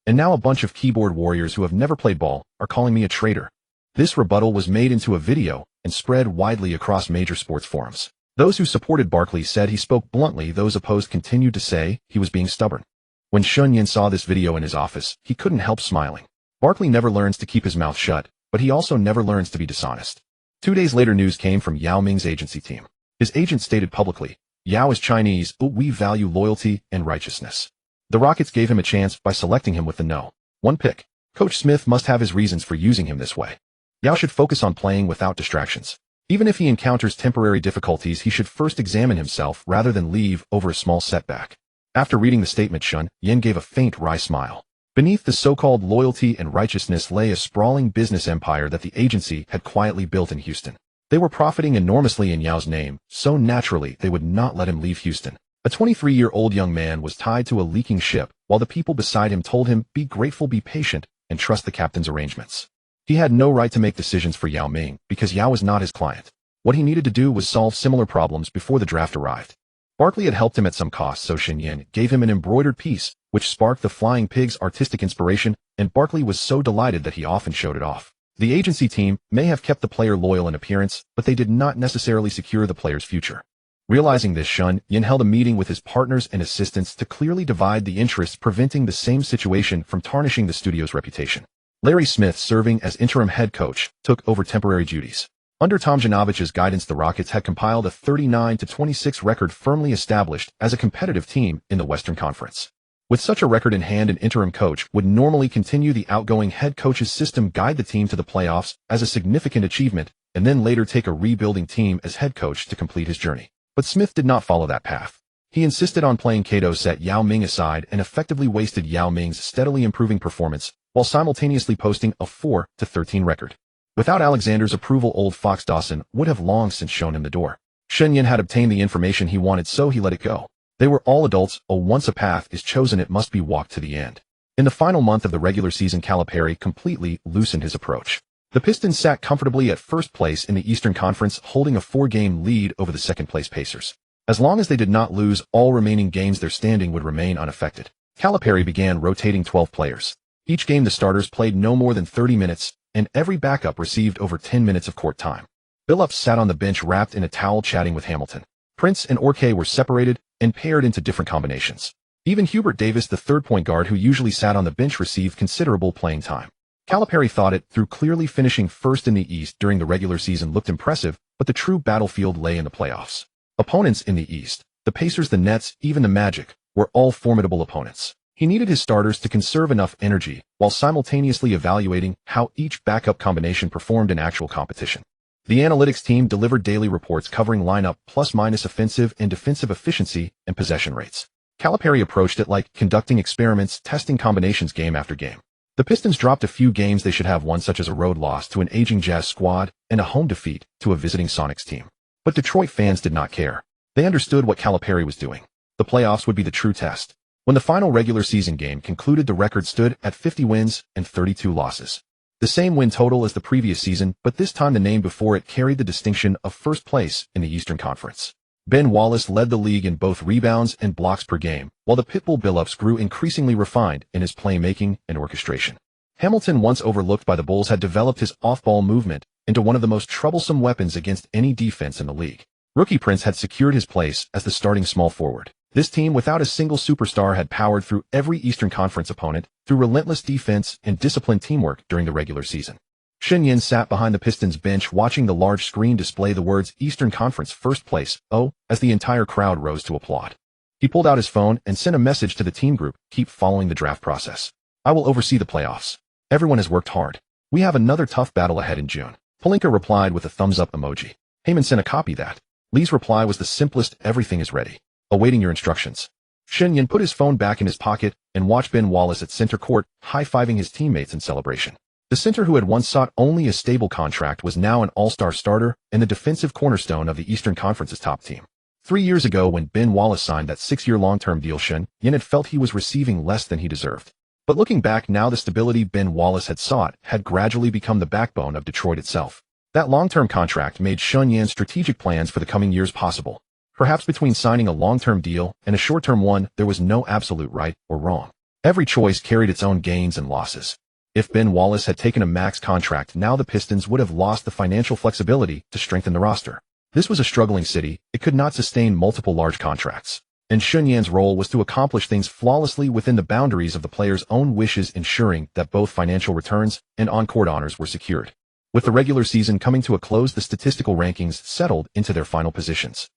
And now a bunch of keyboard warriors who have never played ball are calling me a traitor." This rebuttal was made into a video and spread widely across major sports forums. Those who supported Barkley said he spoke bluntly. Those opposed continued to say he was being stubborn. When Shen Yan saw this video in his office, he couldn't help smiling. Barkley never learns to keep his mouth shut, but he also never learns to be dishonest. 2 days later, news came from Yao Ming's agency team. His agent stated publicly, "Yao is Chinese, but we value loyalty and righteousness." The Rockets gave him a chance by selecting him with the no. One pick. Coach Smith must have his reasons for using him this way. Yao should focus on playing without distractions. Even if he encounters temporary difficulties, he should first examine himself rather than leave over a small setback. After reading the statement, Shen Yan gave a faint wry smile. Beneath the so-called loyalty and righteousness lay a sprawling business empire that the agency had quietly built in Houston. They were profiting enormously in Yao's name, so naturally they would not let him leave Houston. A 23-year-old young man was tied to a leaking ship, while the people beside him told him, "Be grateful, be patient, and trust the captain's arrangements." He had no right to make decisions for Yao Ming, because Yao was not his client. What he needed to do was solve similar problems before the draft arrived. Barkley had helped him at some cost, so Shen Yan gave him an embroidered piece, which sparked the Flying Pig's artistic inspiration, and Barkley was so delighted that he often showed it off. The agency team may have kept the player loyal in appearance, but they did not necessarily secure the player's future. Realizing this, Shen Yan held a meeting with his partners and assistants to clearly divide the interests, preventing the same situation from tarnishing the studio's reputation. Larry Smith, serving as interim head coach, took over temporary duties. Under Tom Janovich's guidance, the Rockets had compiled a 39-26 record, firmly established as a competitive team in the Western Conference. With such a record in hand, an interim coach would normally continue the outgoing head coach's system, guide the team to the playoffs as a significant achievement, and then later take a rebuilding team as head coach to complete his journey. But Smith did not follow that path. He insisted on playing Kato, set Yao Ming aside, and effectively wasted Yao Ming's steadily improving performance, while simultaneously posting a 4-13 record. Without Alexander's approval, old Fox Dawson would have long since shown him the door. Shen Yan had obtained the information he wanted, so he let it go. They were all adults. Once a path is chosen, it must be walked to the end. In the final month of the regular season, Calipari completely loosened his approach. The Pistons sat comfortably at first place in the Eastern Conference, holding a 4-game lead over the second-place Pacers. As long as they did not lose all remaining games, their standing would remain unaffected. Calipari began rotating 12 players. Each game, the starters played no more than 30 minutes, and every backup received over 10 minutes of court time. Billups sat on the bench wrapped in a towel, chatting with Hamilton. Prince and Orke were separated and paired into different combinations. Even Hubert Davis, the third point guard who usually sat on the bench, received considerable playing time. Calipari thought it through, clearly finishing first in the East during the regular season looked impressive, but the true battlefield lay in the playoffs. Opponents in the East, the Pacers, the Nets, even the Magic, were all formidable opponents. He needed his starters to conserve enough energy while simultaneously evaluating how each backup combination performed in actual competition. The analytics team delivered daily reports covering lineup plus-minus offensive and defensive efficiency and possession rates. Calipari approached it like conducting experiments, testing combinations game after game. The Pistons dropped a few games they should have won, such as a road loss to an aging Jazz squad and a home defeat to a visiting Sonics team. But Detroit fans did not care. They understood what Calipari was doing. The playoffs would be the true test. When the final regular season game concluded, the record stood at 50 wins and 32 losses. The same win total as the previous season, but this time the name before it carried the distinction of first place in the Eastern Conference. Ben Wallace led the league in both rebounds and blocks per game, while the Pitbull Billups grew increasingly refined in his playmaking and orchestration. Hamilton, once overlooked by the Bulls, had developed his off-ball movement into one of the most troublesome weapons against any defense in the league. Rookie Prince had secured his place as the starting small forward. This team without a single superstar had powered through every Eastern Conference opponent through relentless defense and disciplined teamwork during the regular season. Shen Yan sat behind the Pistons bench watching the large screen display the words Eastern Conference First Place, as the entire crowd rose to applaud. He pulled out his phone and sent a message to the team group, keep following the draft process. I will oversee the playoffs. Everyone has worked hard. We have another tough battle ahead in June. Pelinka replied with a thumbs-up emoji. Heyman sent a copy that. Lee's reply was the simplest, everything is ready. Awaiting your instructions. Shen Yan put his phone back in his pocket and watched Ben Wallace at center court, high-fiving his teammates in celebration. The center who had once sought only a stable contract was now an all-star starter and the defensive cornerstone of the Eastern Conference's top team. 3 years ago when Ben Wallace signed that 6-year long-term deal, Shen Yan had felt he was receiving less than he deserved. But looking back now, the stability Ben Wallace had sought had gradually become the backbone of Detroit itself. That long-term contract made Shen Yan's strategic plans for the coming years possible. Perhaps between signing a long-term deal and a short-term one, there was no absolute right or wrong. Every choice carried its own gains and losses. If Ben Wallace had taken a max contract, now the Pistons would have lost the financial flexibility to strengthen the roster. This was a struggling city. It could not sustain multiple large contracts. And Shen Yan's role was to accomplish things flawlessly within the boundaries of the players' own wishes, ensuring that both financial returns and on-court honors were secured. With the regular season coming to a close, the statistical rankings settled into their final positions.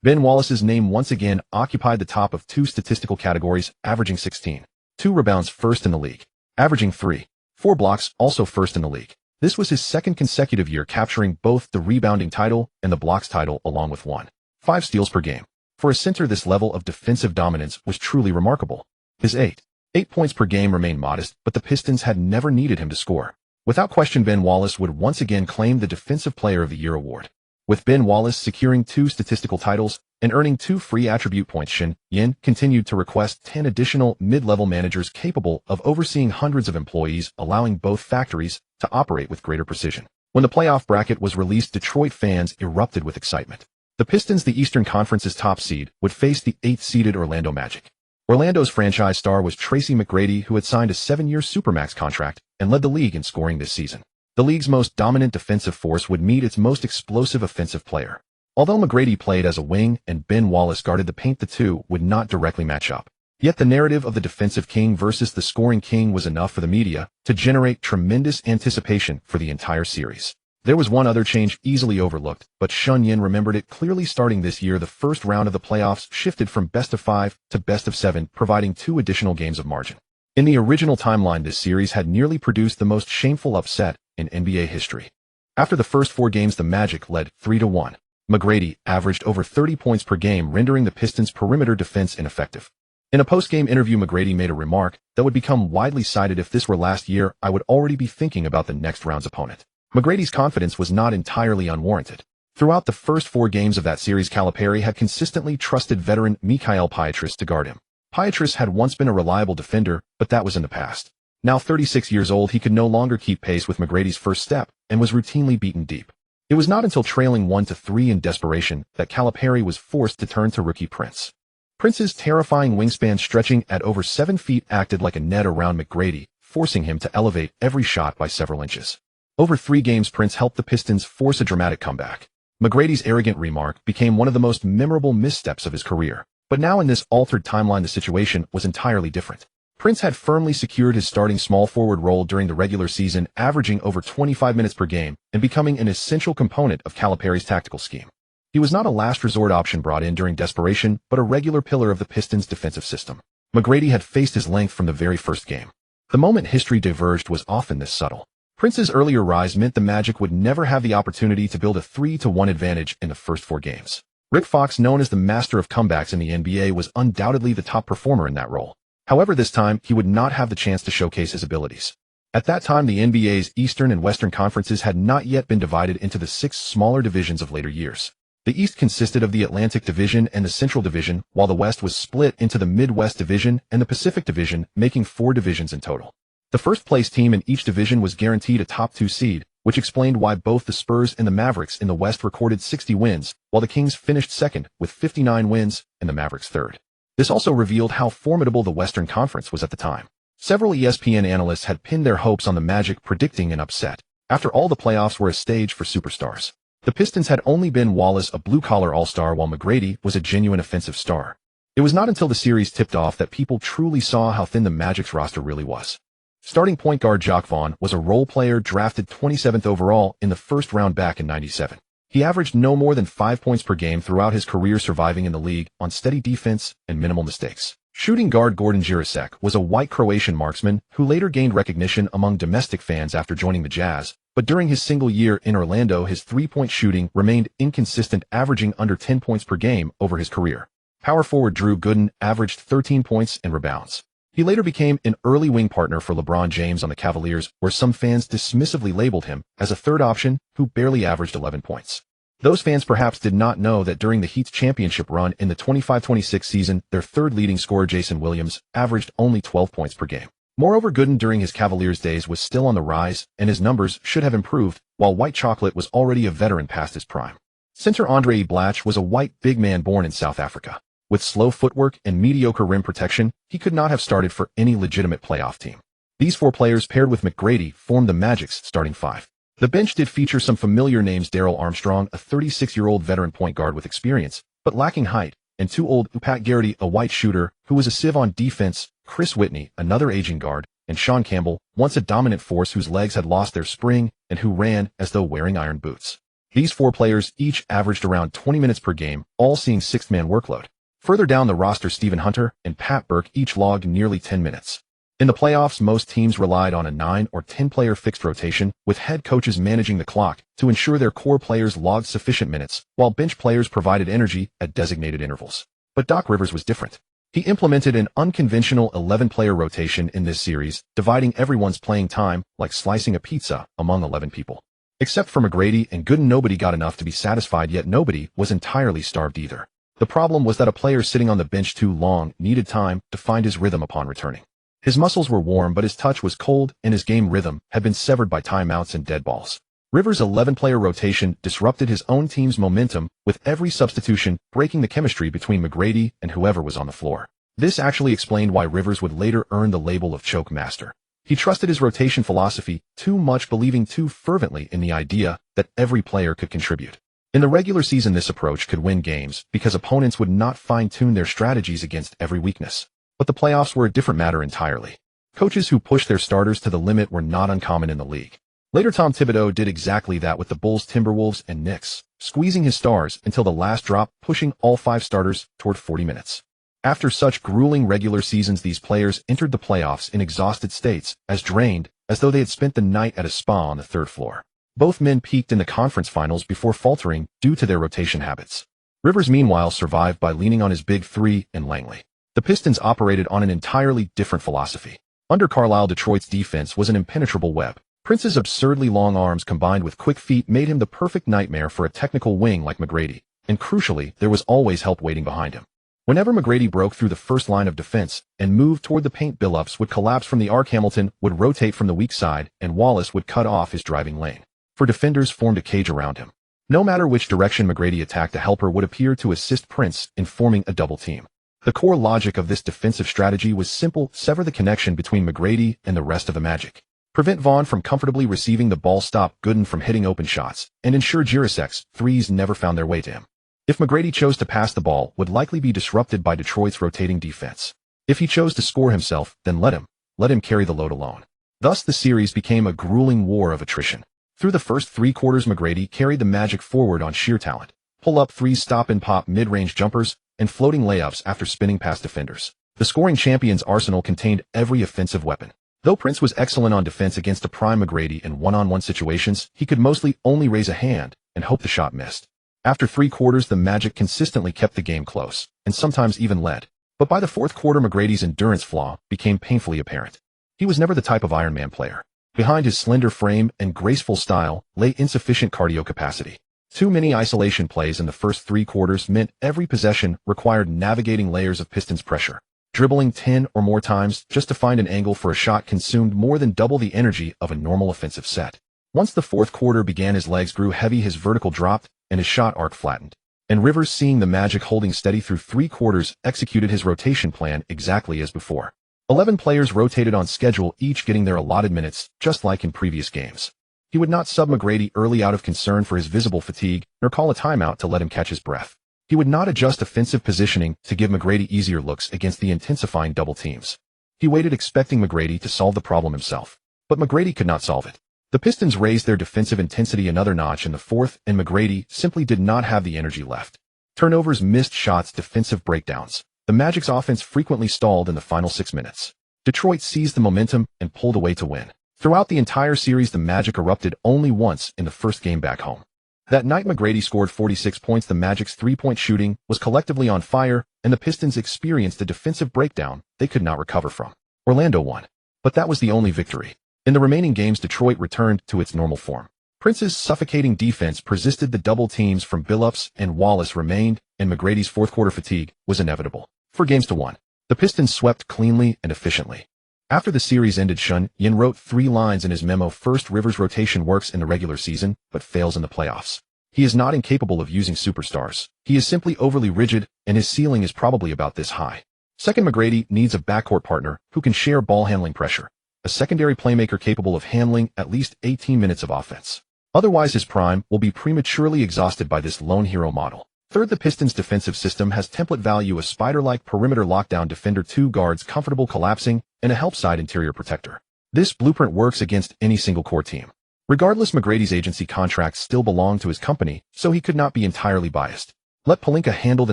Ben Wallace's name once again occupied the top of 2 statistical categories, averaging 16. 2 rebounds, first in the league. Averaging 3.4 blocks, also first in the league. This was his second consecutive year capturing both the rebounding title and the blocks title, along with 1.5 steals per game. For a center, this level of defensive dominance was truly remarkable. His 8 points per game remained modest, but the Pistons had never needed him to score. Without question, Ben Wallace would once again claim the Defensive Player of the Year award. With Ben Wallace securing 2 statistical titles and earning 2 free attribute points, Shen Yan continued to request 10 additional mid-level managers capable of overseeing hundreds of employees, allowing both factories to operate with greater precision. When the playoff bracket was released, Detroit fans erupted with excitement. The Pistons, the Eastern Conference's top seed, would face the 8th-seeded Orlando Magic. Orlando's franchise star was Tracy McGrady, who had signed a 7-year Supermax contract and led the league in scoring this season. The league's most dominant defensive force would meet its most explosive offensive player. Although McGrady played as a wing and Ben Wallace guarded the paint, the two would not directly match up. Yet the narrative of the defensive king versus the scoring king was enough for the media to generate tremendous anticipation for the entire series. There was one other change easily overlooked, but Shen Yan remembered it clearly. Starting this year, the first round of the playoffs shifted from best of 5 to best of 7, providing 2 additional games of margin. In the original timeline, this series had nearly produced the most shameful upset in NBA history. After the first 4 games, the Magic led 3-1. McGrady averaged over 30 points per game, rendering the Pistons' perimeter defense ineffective. In a post-game interview, McGrady made a remark that would become widely cited: "If this were last year, I would already be thinking about the next round's opponent." McGrady's confidence was not entirely unwarranted. Throughout the first 4 games of that series, Calipari had consistently trusted veteran Mikhail Pietrus to guard him. Pietrus had once been a reliable defender, but that was in the past. Now 36 years old, he could no longer keep pace with McGrady's first step and was routinely beaten deep. It was not until trailing 1-3 in desperation that Calipari was forced to turn to rookie Prince. Prince's terrifying wingspan, stretching at over 7 feet, acted like a net around McGrady, forcing him to elevate every shot by several inches. Over 3 games, Prince helped the Pistons force a dramatic comeback. McGrady's arrogant remark became one of the most memorable missteps of his career. But now in this altered timeline, the situation was entirely different. Prince had firmly secured his starting small forward role during the regular season, averaging over 25 minutes per game and becoming an essential component of Calipari's tactical scheme. He was not a last resort option brought in during desperation, but a regular pillar of the Pistons' defensive system. McGrady had faced his length from the very first game. The moment history diverged was often this subtle. Prince's earlier rise meant the Magic would never have the opportunity to build a 3-1 advantage in the first 4 games. Rick Fox, known as the master of comebacks in the NBA, was undoubtedly the top performer in that role. However, this time, he would not have the chance to showcase his abilities. At that time, the NBA's Eastern and Western conferences had not yet been divided into the 6 smaller divisions of later years. The East consisted of the Atlantic Division and the Central Division, while the West was split into the Midwest Division and the Pacific Division, making 4 divisions in total. The first-place team in each division was guaranteed a top 2 seed, which explained why both the Spurs and the Mavericks in the West recorded 60 wins, while the Kings finished second with 59 wins and the Mavericks third. This also revealed how formidable the Western Conference was at the time. Several ESPN analysts had pinned their hopes on the Magic, predicting an upset. After all, the playoffs were a stage for superstars. The Pistons had only been Wallace a blue-collar all-star while McGrady was a genuine offensive star. It was not until the series tipped off that people truly saw how thin the Magic's roster really was. Starting point guard Jacques Vaughn was a role player drafted 27th overall in the first round back in '97. He averaged no more than 5 points per game throughout his career, surviving in the league on steady defense and minimal mistakes. Shooting guard Gordon Jiricek was a white Croatian marksman who later gained recognition among domestic fans after joining the Jazz, but during his single year in Orlando his three-point shooting remained inconsistent, averaging under 10 points per game over his career. Power forward Drew Gooden averaged 13 points and rebounds. He later became an early wing partner for LeBron James on the Cavaliers, where some fans dismissively labeled him as a third option who barely averaged 11 points. Those fans perhaps did not know that during the Heat's championship run in the 25-26 season, their third leading scorer Jason Williams averaged only 12 points per game. Moreover, Gooden during his Cavaliers days was still on the rise, and his numbers should have improved, while White Chocolate was already a veteran past his prime. Center Andre Blatche was a white big man born in South Africa. With slow footwork and mediocre rim protection, he could not have started for any legitimate playoff team. These four players paired with McGrady formed the Magic's starting five. The bench did feature some familiar names: Darrell Armstrong, a 36-year-old veteran point guard with experience, but lacking height, and too old; Pat Garrity, a white shooter who was a sieve on defense; Chris Whitney, another aging guard; and Sean Campbell, once a dominant force whose legs had lost their spring and who ran as though wearing iron boots. These four players each averaged around 20 minutes per game, all seeing sixth-man workload. Further down the roster, Stephen Hunter and Pat Burke each logged nearly 10 minutes. In the playoffs, most teams relied on a 9 or 10-player fixed rotation, with head coaches managing the clock to ensure their core players logged sufficient minutes, while bench players provided energy at designated intervals. But Doc Rivers was different. He implemented an unconventional 11-player rotation in this series, dividing everyone's playing time like slicing a pizza among 11 people. Except for McGrady and Gooden, nobody got enough to be satisfied, yet nobody was entirely starved either. The problem was that a player sitting on the bench too long needed time to find his rhythm upon returning. His muscles were warm, but his touch was cold, and his game rhythm had been severed by timeouts and dead balls. Rivers' 11-player rotation disrupted his own team's momentum, with every substitution breaking the chemistry between McGrady and whoever was on the floor. This actually explained why Rivers would later earn the label of choke master. He trusted his rotation philosophy too much, believing too fervently in the idea that every player could contribute. In the regular season, this approach could win games because opponents would not fine-tune their strategies against every weakness. But the playoffs were a different matter entirely. Coaches who pushed their starters to the limit were not uncommon in the league. Later, Tom Thibodeau did exactly that with the Bulls, Timberwolves, and Knicks, squeezing his stars until the last drop, pushing all 5 starters toward 40 minutes. After such grueling regular seasons, these players entered the playoffs in exhausted states, as drained as though they had spent the night at a spa on the 3rd floor. Both men peaked in the conference finals before faltering due to their rotation habits. Rivers, meanwhile, survived by leaning on his big three and Langley. The Pistons operated on an entirely different philosophy. Under Carlisle, Detroit's defense was an impenetrable web. Prince's absurdly long arms combined with quick feet made him the perfect nightmare for a technical wing like McGrady, and crucially, there was always help waiting behind him. Whenever McGrady broke through the first line of defense and moved toward the paint, Billups would collapse from the arc, Hamilton would rotate from the weak side, and Wallace would cut off his driving lane. For defenders formed a cage around him. No matter which direction McGrady attacked, a helper would appear to assist Prince in forming a double team. The core logic of this defensive strategy was simple: sever the connection between McGrady and the rest of the Magic. Prevent Vaughn from comfortably receiving the ball, stop Gooden from hitting open shots, and ensure Jiricek's threes never found their way to him. If McGrady chose to pass the ball, would likely be disrupted by Detroit's rotating defense. If he chose to score himself, then let him carry the load alone. Thus the series became a grueling war of attrition. Through the first 3 quarters, McGrady carried the Magic forward on sheer talent. Pull-up threes, stop-and-pop mid-range jumpers, and floating layups after spinning past defenders. The scoring champion's arsenal contained every offensive weapon. Though Prince was excellent on defense against a prime McGrady in one-on-one situations, he could mostly only raise a hand and hope the shot missed. After 3 quarters, the Magic consistently kept the game close, and sometimes even led. But by the 4th quarter, McGrady's endurance flaw became painfully apparent. He was never the type of Iron Man player. Behind his slender frame and graceful style lay insufficient cardio capacity. Too many isolation plays in the first 3 quarters meant every possession required navigating layers of Pistons pressure. Dribbling 10 or more times just to find an angle for a shot consumed more than double the energy of a normal offensive set. Once the 4th quarter began, his legs grew heavy, his vertical dropped, and his shot arc flattened. And Rivers, seeing the Magic holding steady through 3 quarters, executed his rotation plan exactly as before. 11 players rotated on schedule, each getting their allotted minutes, just like in previous games. He would not sub McGrady early out of concern for his visible fatigue, nor call a timeout to let him catch his breath. He would not adjust offensive positioning to give McGrady easier looks against the intensifying double teams. He waited expecting McGrady to solve the problem himself. But McGrady could not solve it. The Pistons raised their defensive intensity another notch in the fourth, and McGrady simply did not have the energy left. Turnovers, missed shots, defensive breakdowns. The Magic's offense frequently stalled in the final 6 minutes. Detroit seized the momentum and pulled away to win. Throughout the entire series, the Magic erupted only once in the first game back home. That night, McGrady scored 46 points. The Magic's three-point shooting was collectively on fire, and the Pistons experienced a defensive breakdown they could not recover from. Orlando won. But that was the only victory. In the remaining games, Detroit returned to its normal form. Prince's suffocating defense persisted. The double teams from Billups and Wallace remained, and McGrady's fourth-quarter fatigue was inevitable. 4 games to 1. The Pistons swept cleanly and efficiently. After the series ended, Shen Yan wrote 3 lines in his memo. First, Rivers' rotation works in the regular season, but fails in the playoffs. He is not incapable of using superstars. He is simply overly rigid, and his ceiling is probably about this high. Second, McGrady needs a backcourt partner who can share ball handling pressure. A secondary playmaker capable of handling at least 18 minutes of offense. Otherwise, his prime will be prematurely exhausted by this lone hero model. Third, the Pistons' defensive system has template value: a spider-like perimeter lockdown defender, 2 guards comfortable collapsing, and a help-side interior protector. This blueprint works against any single-core team. Regardless, McGrady's agency contracts still belong to his company, so he could not be entirely biased. Let Pelinka handle the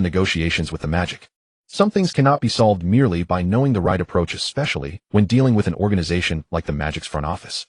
negotiations with the Magic. Some things cannot be solved merely by knowing the right approach, especially when dealing with an organization like the Magic's front office.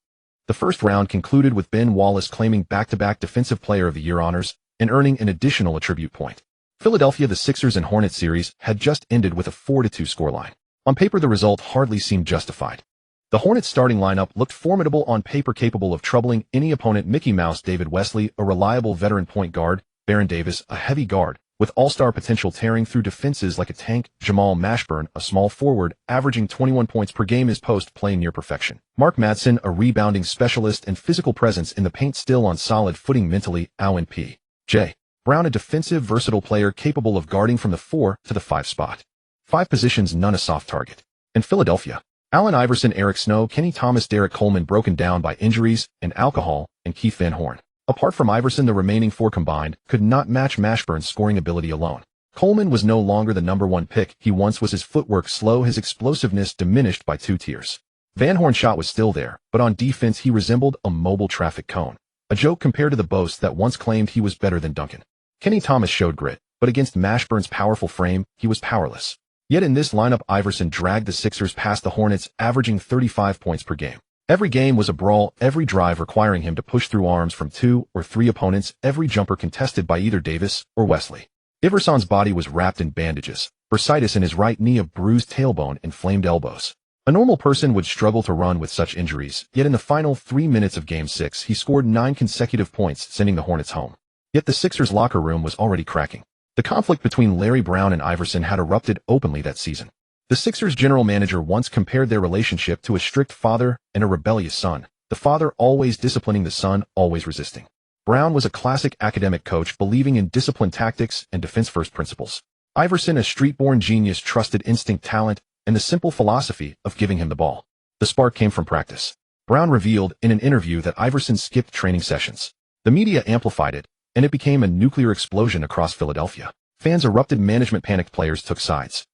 The first round concluded with Ben Wallace claiming back-to-back Defensive Player of the Year honors and earning an additional attribute point. Philadelphia, the Sixers and Hornets series had just ended with a 4-2 scoreline. On paper, the result hardly seemed justified. The Hornets' starting lineup looked formidable on paper, capable of troubling any opponent. Mickey Mouse David Wesley, a reliable veteran point guard; Baron Davis, a heavy guard with all-star potential, tearing through defenses like a tank; Jamal Mashburn, a small forward, averaging 21 points per game, his post play near perfection; Mark Madsen, a rebounding specialist and physical presence in the paint, still on solid footing mentally; Owen P.J. Brown, a defensive, versatile player capable of guarding from the 4 to the 5 spot. 5 positions, none a soft target. And Philadelphia: Allen Iverson, Eric Snow, Kenny Thomas, Derek Coleman, broken down by injuries and alcohol, and Keith Van Horn. Apart from Iverson, the remaining 4 combined could not match Mashburn's scoring ability alone. Coleman was no longer the number 1 pick he once was. His footwork slow, his explosiveness diminished by 2 tiers. Van Horn's shot was still there, but on defense he resembled a mobile traffic cone. A joke compared to the boasts that once claimed he was better than Duncan. Kenny Thomas showed grit, but against Mashburn's powerful frame, he was powerless. Yet in this lineup, Iverson dragged the Sixers past the Hornets, averaging 35 points per game. Every game was a brawl, every drive requiring him to push through arms from 2 or 3 opponents, every jumper contested by either Davis or Wesley. Iverson's body was wrapped in bandages, bursitis in his right knee, a bruised tailbone, inflamed elbows. A normal person would struggle to run with such injuries, yet in the final 3 minutes of Game 6 he scored 9 consecutive points, sending the Hornets home. Yet the Sixers' locker room was already cracking. The conflict between Larry Brown and Iverson had erupted openly that season. The Sixers' general manager once compared their relationship to a strict father and a rebellious son, the father always disciplining, the son always resisting. Brown was a classic academic coach, believing in discipline tactics and defense-first principles. Iverson, a street-born genius, trusted instinct, talent, and the simple philosophy of giving him the ball. The spark came from practice. Brown revealed in an interview that Iverson skipped training sessions. The media amplified it, and it became a nuclear explosion across Philadelphia. Fans erupted, management panicked, players took sides.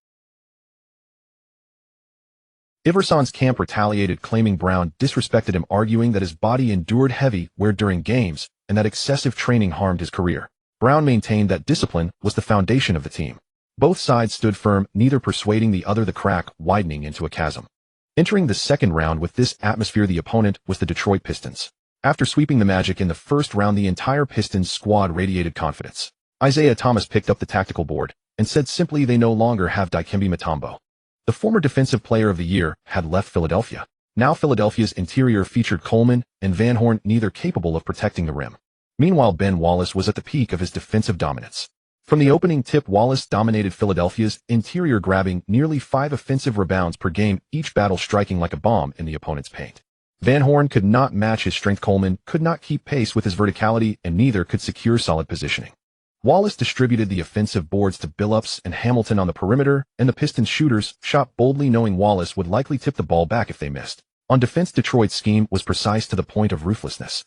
Iverson's camp retaliated, claiming Brown disrespected him, arguing that his body endured heavy wear during games and that excessive training harmed his career. Brown maintained that discipline was the foundation of the team. Both sides stood firm, neither persuading the other, the crack widening into a chasm. Entering the second round with this atmosphere, the opponent was the Detroit Pistons. After sweeping the Magic in the first round, the entire Pistons squad radiated confidence. Isaiah Thomas picked up the tactical board and said simply, they no longer have Dikembe Mutombo. The former Defensive Player of the Year had left Philadelphia. Now Philadelphia's interior featured Coleman and Van Horn, neither capable of protecting the rim. Meanwhile, Ben Wallace was at the peak of his defensive dominance. From the opening tip, Wallace dominated Philadelphia's interior, grabbing nearly 5 offensive rebounds per game, each battle striking like a bomb in the opponent's paint. Van Horn could not match his strength. Coleman could not keep pace with his verticality, and neither could secure solid positioning. Wallace distributed the offensive boards to Billups and Hamilton on the perimeter, and the Pistons shooters shot boldly, knowing Wallace would likely tip the ball back if they missed. On defense, Detroit's scheme was precise to the point of ruthlessness.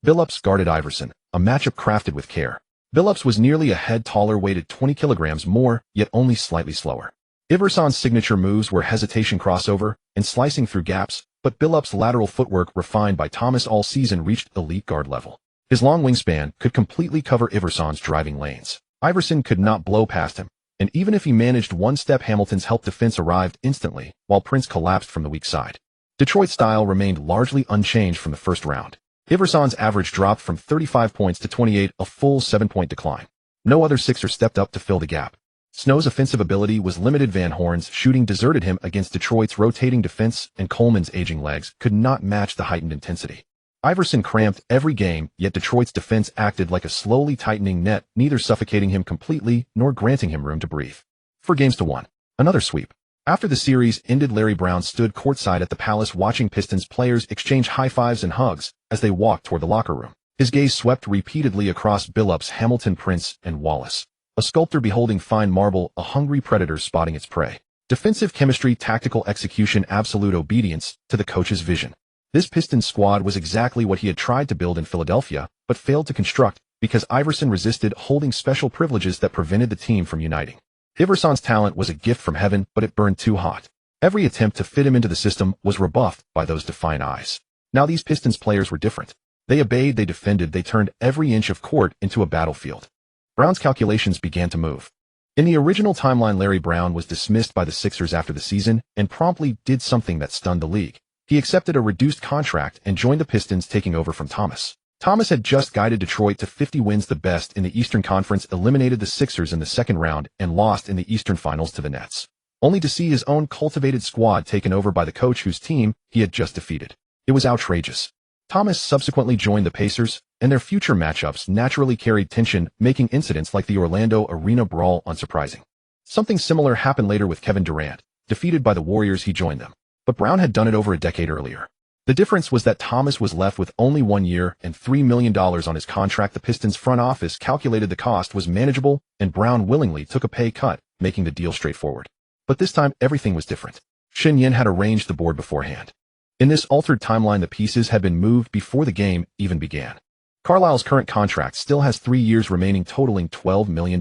Billups guarded Iverson, a matchup crafted with care. Billups was nearly a head taller, weighted 20 kilograms more, yet only slightly slower. Iverson's signature moves were hesitation crossover and slicing through gaps, but Billups' lateral footwork, refined by Thomas all season, reached elite guard level. His long wingspan could completely cover Iverson's driving lanes. Iverson could not blow past him, and even if he managed one step, Hamilton's help defense arrived instantly, while Prince collapsed from the weak side. Detroit's style remained largely unchanged from the first round. Iverson's average dropped from 35 points to 28, a full 7-point decline. No other Sixer stepped up to fill the gap. Snow's offensive ability was limited. Van Horn's shooting deserted him against Detroit's rotating defense, and Coleman's aging legs could not match the heightened intensity. Iverson cramped every game, yet Detroit's defense acted like a slowly tightening net, neither suffocating him completely nor granting him room to breathe. 4-1. Another sweep. After the series ended, Larry Brown stood courtside at the Palace watching Pistons players exchange high-fives and hugs as they walked toward the locker room. His gaze swept repeatedly across Billups, Hamilton, Prince, and Wallace. A sculptor beholding fine marble, a hungry predator spotting its prey. Defensive chemistry, tactical execution, absolute obedience to the coach's vision. This Pistons squad was exactly what he had tried to build in Philadelphia, but failed to construct because Iverson resisted, holding special privileges that prevented the team from uniting. Iverson's talent was a gift from heaven, but it burned too hot. Every attempt to fit him into the system was rebuffed by those defiant eyes. Now these Pistons players were different. They obeyed, they defended, they turned every inch of court into a battlefield. Brown's calculations began to move. In the original timeline, Larry Brown was dismissed by the Sixers after the season and promptly did something that stunned the league. He accepted a reduced contract and joined the Pistons, taking over from Thomas. Thomas had just guided Detroit to 50 wins, the best in the Eastern Conference, eliminated the Sixers in the second round, and lost in the Eastern Finals to the Nets, only to see his own cultivated squad taken over by the coach whose team he had just defeated. It was outrageous. Thomas subsequently joined the Pacers, and their future matchups naturally carried tension, making incidents like the Orlando Arena Brawl unsurprising. Something similar happened later with Kevin Durant. Defeated by the Warriors, he joined them. But Brown had done it over a decade earlier. The difference was that Thomas was left with only 1 year and $3 million on his contract. The Pistons front office calculated the cost was manageable, and Brown willingly took a pay cut, making the deal straightforward. But this time, everything was different. Shen Yan had arranged the board beforehand. In this altered timeline, the pieces had been moved before the game even began. Carlisle's current contract still has 3 years remaining, totaling $12 million.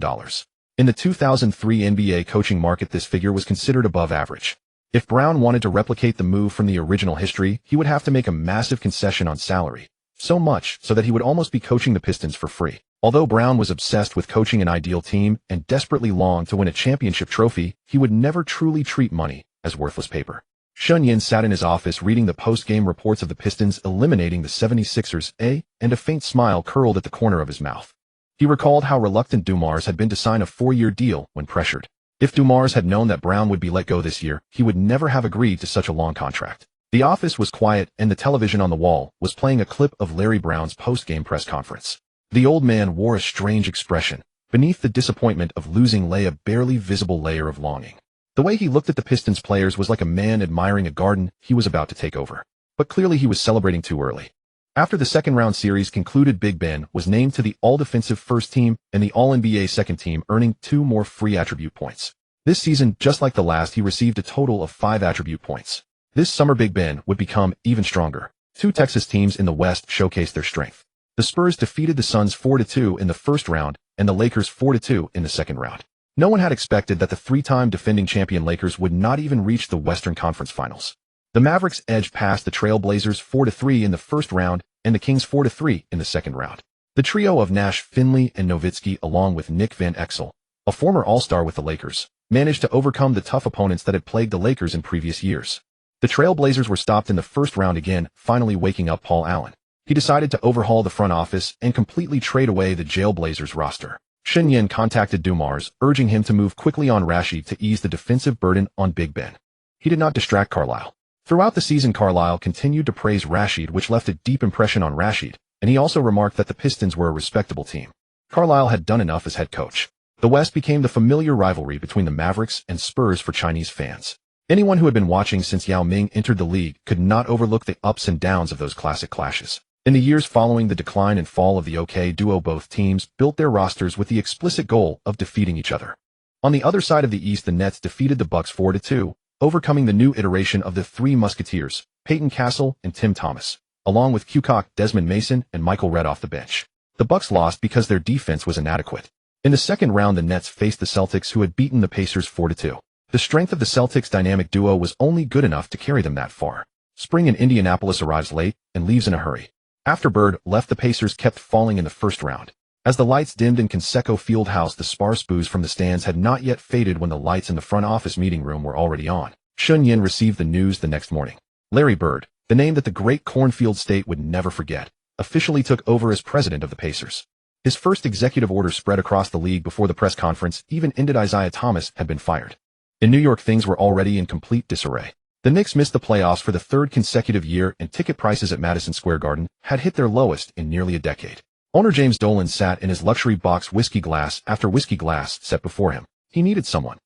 In the 2003 NBA coaching market, this figure was considered above average. If Brown wanted to replicate the move from the original history, he would have to make a massive concession on salary. So much so that he would almost be coaching the Pistons for free. Although Brown was obsessed with coaching an ideal team and desperately longed to win a championship trophy, he would never truly treat money as worthless paper. Shen Yan sat in his office reading the post-game reports of the Pistons eliminating the 76ers, and a faint smile curled at the corner of his mouth. He recalled how reluctant Dumars had been to sign a 4-year deal when pressured. If Dumars had known that Brown would be let go this year, he would never have agreed to such a long contract. The office was quiet, and the television on the wall was playing a clip of Larry Brown's post-game press conference. The old man wore a strange expression. Beneath the disappointment of losing lay a barely visible layer of longing. The way he looked at the Pistons players was like a man admiring a garden he was about to take over. But clearly he was celebrating too early. After the second-round series concluded, Big Ben was named to the All-Defensive First Team and the All-NBA Second Team, earning 2 more free attribute points. This season, just like the last, he received a total of 5 attribute points. This summer, Big Ben would become even stronger. 2 Texas teams in the West showcased their strength. The Spurs defeated the Suns 4-2 in the first round and the Lakers 4-2 in the second round. No one had expected that the 3-time defending champion Lakers would not even reach the Western Conference Finals. The Mavericks edged past the Trail Blazers 4-3 in the first round and the Kings 4-3 in the second round. The trio of Nash, Finley, and Nowitzki, along with Nick Van Exel, a former All-Star with the Lakers, managed to overcome the tough opponents that had plagued the Lakers in previous years. The Trail Blazers were stopped in the first round again, finally waking up Paul Allen. He decided to overhaul the front office and completely trade away the Jail Blazers roster. Shen Yan contacted Dumars, urging him to move quickly on Rashid to ease the defensive burden on Big Ben. He did not distract Carlisle. Throughout the season, Carlisle continued to praise Rashid, which left a deep impression on Rashid, and he also remarked that the Pistons were a respectable team. Carlisle had done enough as head coach. The West became the familiar rivalry between the Mavericks and Spurs for Chinese fans. Anyone who had been watching since Yao Ming entered the league could not overlook the ups and downs of those classic clashes. In the years following the decline and fall of the OK duo, both teams built their rosters with the explicit goal of defeating each other. On the other side of the East, the Nets defeated the Bucks 4-2, overcoming the new iteration of the Three Musketeers, Peyton Castle and Tim Thomas. along with Kukoc, Desmond Mason, and Michael Redd off the bench. The Bucks lost because their defense was inadequate. In the second round, the Nets faced the Celtics, who had beaten the Pacers 4-2. The strength of the Celtics' dynamic duo was only good enough to carry them that far. Spring in Indianapolis arrives late and leaves in a hurry. After Bird left, the Pacers kept falling in the first round. As the lights dimmed in Conseco Fieldhouse, the sparse boos from the stands had not yet faded when the lights in the front office meeting room were already on. Shen Yan received the news the next morning. Larry Bird, the name that the great cornfield state would never forget, officially took over as president of the Pacers. His first executive order spread across the league before the press conference even ended. Isaiah Thomas had been fired. In New York, things were already in complete disarray. The Knicks missed the playoffs for the third consecutive year, and ticket prices at Madison Square Garden had hit their lowest in nearly a decade. Owner James Dolan sat in his luxury box, whiskey glass after whiskey glass set before him. He needed someone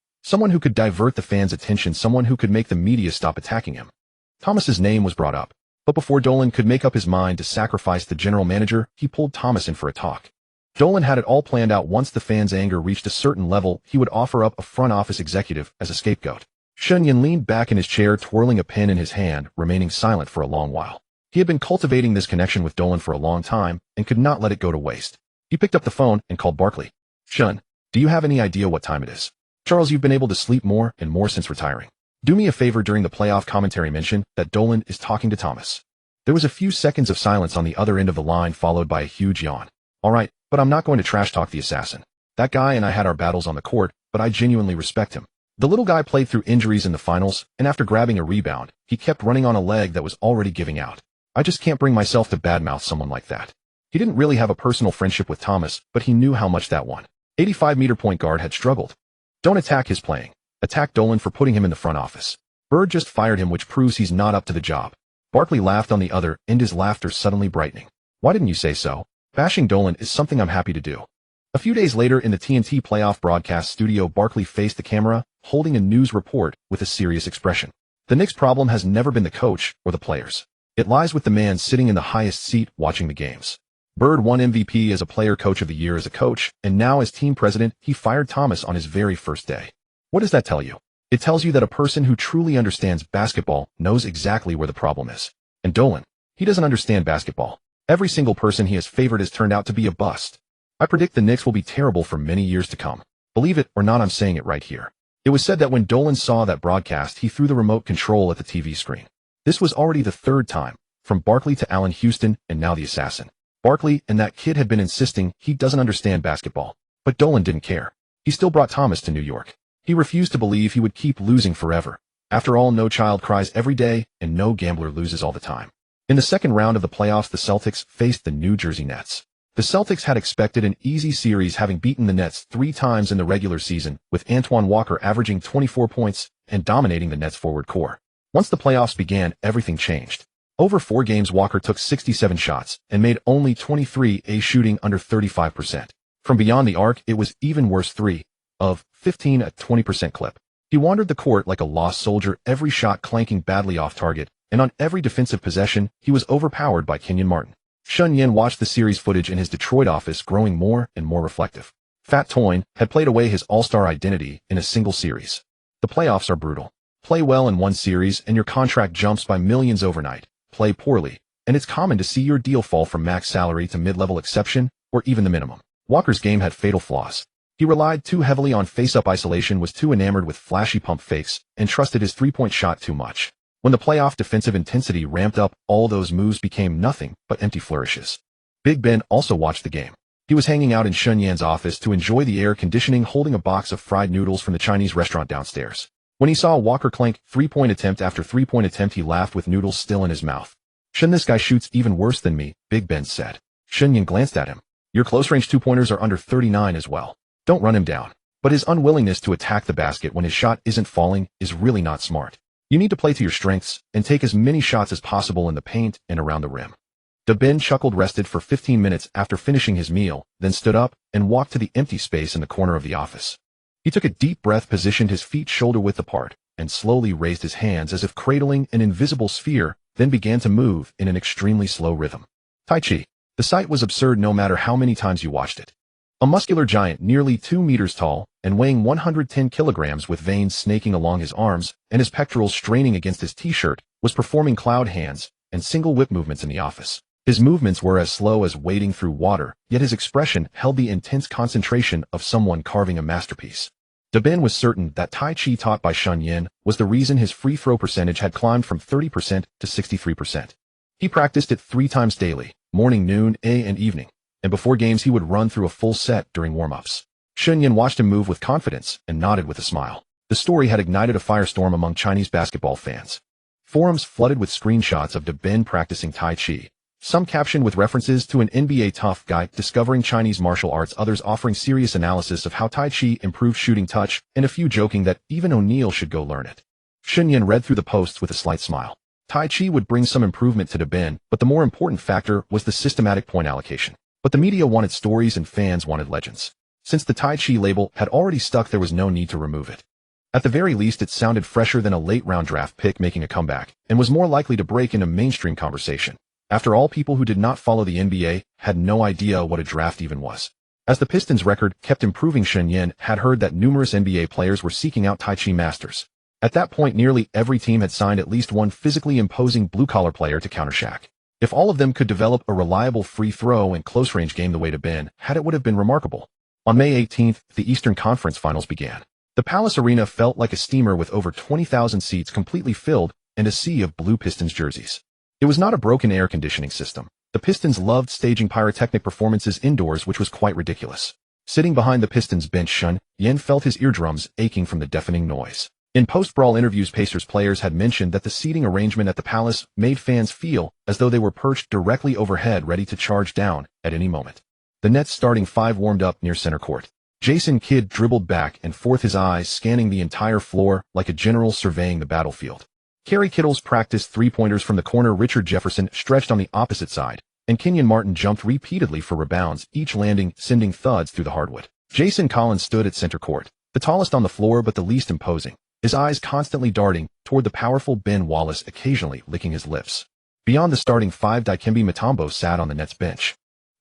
who could divert the fans' attention, someone who could make the media stop attacking him. Thomas's name was brought up, but before Dolan could make up his mind to sacrifice the general manager, he pulled Thomas in for a talk. Dolan had it all planned out. Once the fans' anger reached a certain level, he would offer up a front office executive as a scapegoat. Shen Yan leaned back in his chair, twirling a pen in his hand, remaining silent for a long while. He had been cultivating this connection with Dolan for a long time and could not let it go to waste. He picked up the phone and called Barkley. "Shen, do you have any idea what time it is? Charles, you've been able to sleep more and more since retiring. Do me a favor." During the playoff commentary, mention that Dolan is talking to Thomas. There was a few seconds of silence on the other end of the line, followed by a huge yawn. "All right, but I'm not going to trash talk the assassin. That guy and I had our battles on the court, but I genuinely respect him. The little guy played through injuries in the finals, and after grabbing a rebound, he kept running on a leg that was already giving out. I just can't bring myself to badmouth someone like that." He didn't really have a personal friendship with Thomas, but he knew how much that 185-meter point guard had struggled. Don't attack his playing. Attack Dolan for putting him in the front office. Bird just fired him, which proves he's not up to the job. Barkley laughed on the other end, his laughter suddenly brightening. "Why didn't you say so? Bashing Dolan is something I'm happy to do." A few days later, in the TNT playoff broadcast studio, Barkley faced the camera, holding a news report with a serious expression. "The Knicks' problem has never been the coach or the players. It lies with the man sitting in the highest seat watching the games. Bird won MVP as a player, coach of the year as a coach, and now as team president, he fired Thomas on his very first day. What does that tell you? It tells you that a person who truly understands basketball knows exactly where the problem is. And Dolan, he doesn't understand basketball. Every single person he has favored has turned out to be a bust. I predict the Knicks will be terrible for many years to come. Believe it or not, I'm saying it right here." It was said that when Dolan saw that broadcast, he threw the remote control at the TV screen. This was already the third time, from Barkley to Allen Houston, and now the assassin. Barkley and that kid had been insisting he doesn't understand basketball. But Dolan didn't care. He still brought Thomas to New York. He refused to believe he would keep losing forever. After all, no child cries every day, and no gambler loses all the time. In the second round of the playoffs, the Celtics faced the New Jersey Nets. The Celtics had expected an easy series, having beaten the Nets 3 times in the regular season, with Antoine Walker averaging 24 points and dominating the Nets' forward core. Once the playoffs began, everything changed. Over 4 games, Walker took 67 shots and made only 23, shooting under 35%. From beyond the arc, it was even worse, 3 of 15 at 20% clip. He wandered the court like a lost soldier, every shot clanking badly off target, and on every defensive possession, he was overpowered by Kenyon Martin. Shen Yan watched the series footage in his Detroit office, growing more and more reflective. Fat Toyne had played away his all-star identity in a single series. The playoffs are brutal. Play well in one series and your contract jumps by millions overnight. Play poorly, and it's common to see your deal fall from max salary to mid-level exception, or even the minimum. Walker's game had fatal flaws. He relied too heavily on face-up isolation, was too enamored with flashy pump fakes, and trusted his three-point shot too much. When the playoff defensive intensity ramped up, all those moves became nothing but empty flourishes. Big Ben also watched the game. He was hanging out in Shen Yan's office to enjoy the air conditioning, holding a box of fried noodles from the Chinese restaurant downstairs. When he saw Walker clank three-point attempt after three-point attempt, he laughed with noodles still in his mouth. "Shen, this guy shoots even worse than me," Big Ben said. Shen Yan glanced at him. "Your close-range two-pointers are under 39 as well. Don't run him down." But his unwillingness to attack the basket when his shot isn't falling is really not smart. You need to play to your strengths and take as many shots as possible in the paint and around the rim. Ben chuckled, rested for 15 minutes after finishing his meal, then stood up and walked to the empty space in the corner of the office. He took a deep breath, positioned his feet shoulder-width apart, and slowly raised his hands as if cradling an invisible sphere, then began to move in an extremely slow rhythm. Tai Chi. The sight was absurd no matter how many times you watched it. A muscular giant, nearly 2 meters tall, and weighing 110 kilograms, with veins snaking along his arms and his pectorals straining against his t-shirt, was performing cloud hands, and single whip movements in the office. His movements were as slow as wading through water, yet his expression held the intense concentration of someone carving a masterpiece. Dwyane was certain that Tai Chi taught by Shen Yan was the reason his free throw percentage had climbed from 30% to 63%. He practiced it 3 times daily, morning, noon, and evening, and before games he would run through a full set during warm-ups. Shen Yan watched him move with confidence and nodded with a smile. The story had ignited a firestorm among Chinese basketball fans. Forums flooded with screenshots of Dwyane practicing Tai Chi, some captioned with references to an NBA tough guy discovering Chinese martial arts, others offering serious analysis of how Tai Chi improved shooting touch, and a few joking that even O'Neal should go learn it. Shen Yan read through the posts with a slight smile. Tai Chi would bring some improvement to Dwyane, but the more important factor was the systematic point allocation. But the media wanted stories and fans wanted legends. Since the Tai Chi label had already stuck, there was no need to remove it. At the very least, it sounded fresher than a late-round draft pick making a comeback, and was more likely to break into mainstream conversation. After all, people who did not follow the NBA had no idea what a draft even was. As the Pistons' record kept improving, Shen Yan had heard that numerous NBA players were seeking out Tai Chi masters. At that point, nearly every team had signed at least one physically imposing blue-collar player to counter Shaq. If all of them could develop a reliable free throw and close-range game the way Dwyane had, it would have been remarkable. On May 18th, the Eastern Conference Finals began. The Palace Arena felt like a steamer with over 20,000 seats completely filled and a sea of blue Pistons jerseys. It was not a broken air conditioning system. The Pistons loved staging pyrotechnic performances indoors, which was quite ridiculous. Sitting behind the Pistons bench, Shen Yan felt his eardrums aching from the deafening noise. In post-brawl interviews, Pacers players had mentioned that the seating arrangement at the Palace made fans feel as though they were perched directly overhead, ready to charge down at any moment. The Nets' starting 5 warmed up near center court. Jason Kidd dribbled back and forth, his eyes scanning the entire floor like a general surveying the battlefield. Kerry Kittles practiced 3-pointers from the corner. Richard Jefferson stretched on the opposite side, and Kenyon Martin jumped repeatedly for rebounds, each landing, sending thuds through the hardwood. Jason Collins stood at center court, the tallest on the floor but the least imposing, his eyes constantly darting toward the powerful Ben Wallace, occasionally licking his lips. Beyond the starting 5, Dikembe Mutombo sat on the Nets bench.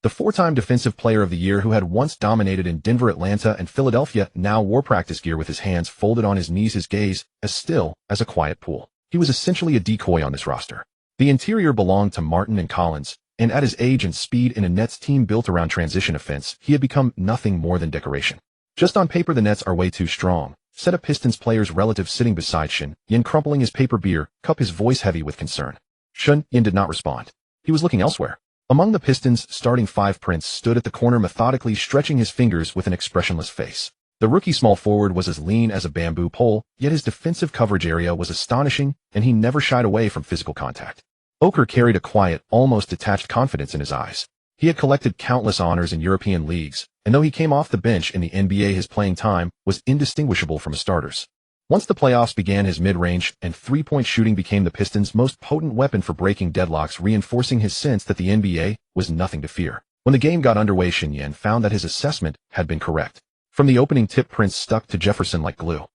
The 4-time Defensive Player of the Year, who had once dominated in Denver, Atlanta, and Philadelphia, now wore practice gear with his hands folded on his knees, his gaze as still as a quiet pool. He was essentially a decoy on this roster. The interior belonged to Martin and Collins, and at his age and speed in a Nets team built around transition offense, he had become nothing more than decoration. Just on paper, the Nets are way too strong, said a Pistons player's relative sitting beside Shen Yan, crumpling his paper beer cup, his voice heavy with concern. Shen Yan did not respond. He was looking elsewhere. Among the Pistons' starting 5, Prince stood at the corner, methodically stretching his fingers with an expressionless face. The rookie small forward was as lean as a bamboo pole, yet his defensive coverage area was astonishing, and he never shied away from physical contact. Oker carried a quiet, almost detached confidence in his eyes. He had collected countless honors in European leagues, and though he came off the bench in the NBA, his playing time was indistinguishable from a starter's. Once the playoffs began, his mid-range and 3-point shooting became the Pistons' most potent weapon for breaking deadlocks, reinforcing his sense that the NBA was nothing to fear. When the game got underway, Shen Yan found that his assessment had been correct. From the opening tip, Prince stuck to Jefferson like glue.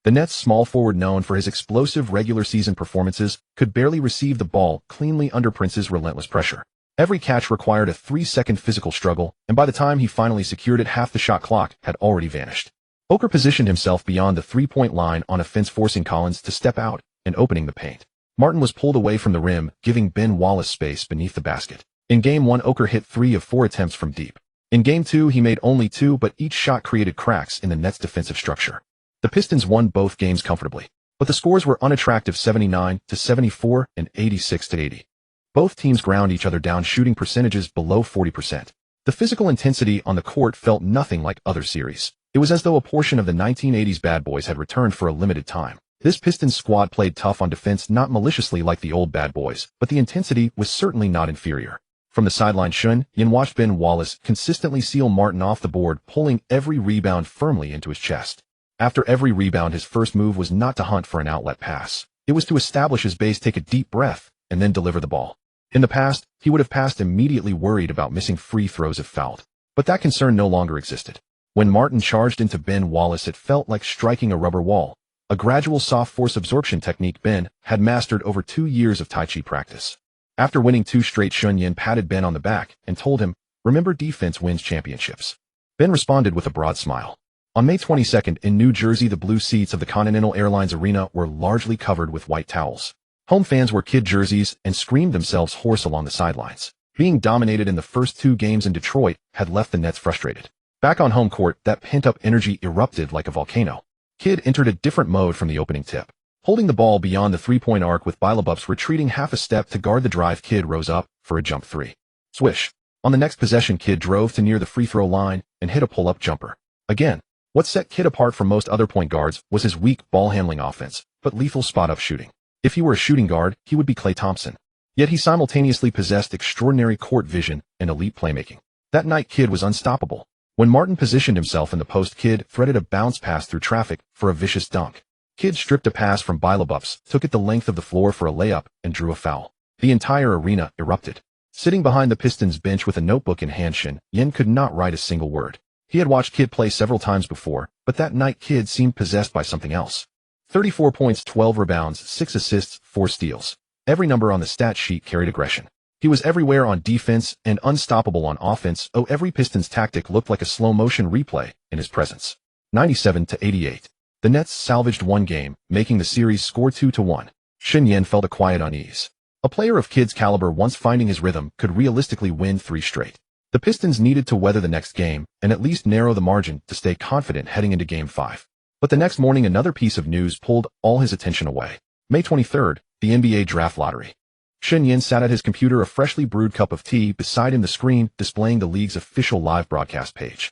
The Nets' small forward, known for his explosive regular season performances, could barely receive the ball cleanly under Prince's relentless pressure. Every catch required a 3-second physical struggle, and by the time he finally secured it, half the shot clock had already vanished. Oker positioned himself beyond the 3-point line on offense, forcing Collins to step out and opening the paint. Martin was pulled away from the rim, giving Ben Wallace space beneath the basket. In Game 1, Oker hit 3 of 4 attempts from deep. In Game 2, he made only 2, but each shot created cracks in the Nets' defensive structure. The Pistons won both games comfortably, but the scores were unattractive: 79-74 and 86-80. Both teams ground each other down, shooting percentages below 40%. The physical intensity on the court felt nothing like other series. It was as though a portion of the 1980s Bad Boys had returned for a limited time. This Pistons squad played tough on defense, not maliciously like the old Bad Boys, but the intensity was certainly not inferior. From the sideline, Shen Yan watched Ben Wallace consistently seal Martin off the board, pulling every rebound firmly into his chest. After every rebound, his first move was not to hunt for an outlet pass. It was to establish his base, take a deep breath, and then deliver the ball. In the past, he would have passed immediately, worried about missing free throws if fouled. But that concern no longer existed. When Martin charged into Ben Wallace, it felt like striking a rubber wall, a gradual soft force absorption technique Ben had mastered over 2 years of Tai Chi practice. After winning 2 straight, Shen Yan patted Ben on the back and told him, "Remember, defense wins championships." Ben responded with a broad smile. On May 22nd in New Jersey, the blue seats of the Continental Airlines Arena were largely covered with white towels. Home fans wore kid jerseys and screamed themselves hoarse along the sidelines. Being dominated in the first 2 games in Detroit had left the Nets frustrated. Back on home court, that pent-up energy erupted like a volcano. Kidd entered a different mode from the opening tip. Holding the ball beyond the three-point arc with Bilobups retreating half a step to guard the drive, Kidd rose up for a jump 3. Swish. On the next possession, Kidd drove to near the free throw line and hit a pull-up jumper. Again, what set Kidd apart from most other point guards was his weak ball-handling offense, but lethal spot-up shooting. If he were a shooting guard, he would be Klay Thompson. Yet he simultaneously possessed extraordinary court vision and elite playmaking. That night, Kidd was unstoppable. When Martin positioned himself in the post, Kidd threaded a bounce pass through traffic for a vicious dunk. Kidd stripped a pass from Bilobups, took it the length of the floor for a layup, and drew a foul. The entire arena erupted. Sitting behind the Pistons bench with a notebook in hand, Shen Yan could not write a single word. He had watched Kidd play several times before, but that night Kidd seemed possessed by something else. 34 points, 12 rebounds, 6 assists, 4 steals. Every number on the stat sheet carried aggression. He was everywhere on defense and unstoppable on offense. Every Pistons tactic looked like a slow-motion replay in his presence. 97-88. The Nets salvaged one game, making the series score 2-1. Shen Yan felt a quiet unease. A player of Kidd's caliber, once finding his rhythm, could realistically win 3 straight. The Pistons needed to weather the next game and at least narrow the margin to stay confident heading into Game 5. But the next morning, another piece of news pulled all his attention away. May 23rd, the NBA Draft Lottery. Shen Yan sat at his computer, a freshly brewed cup of tea beside him, the screen displaying the league's official live broadcast page.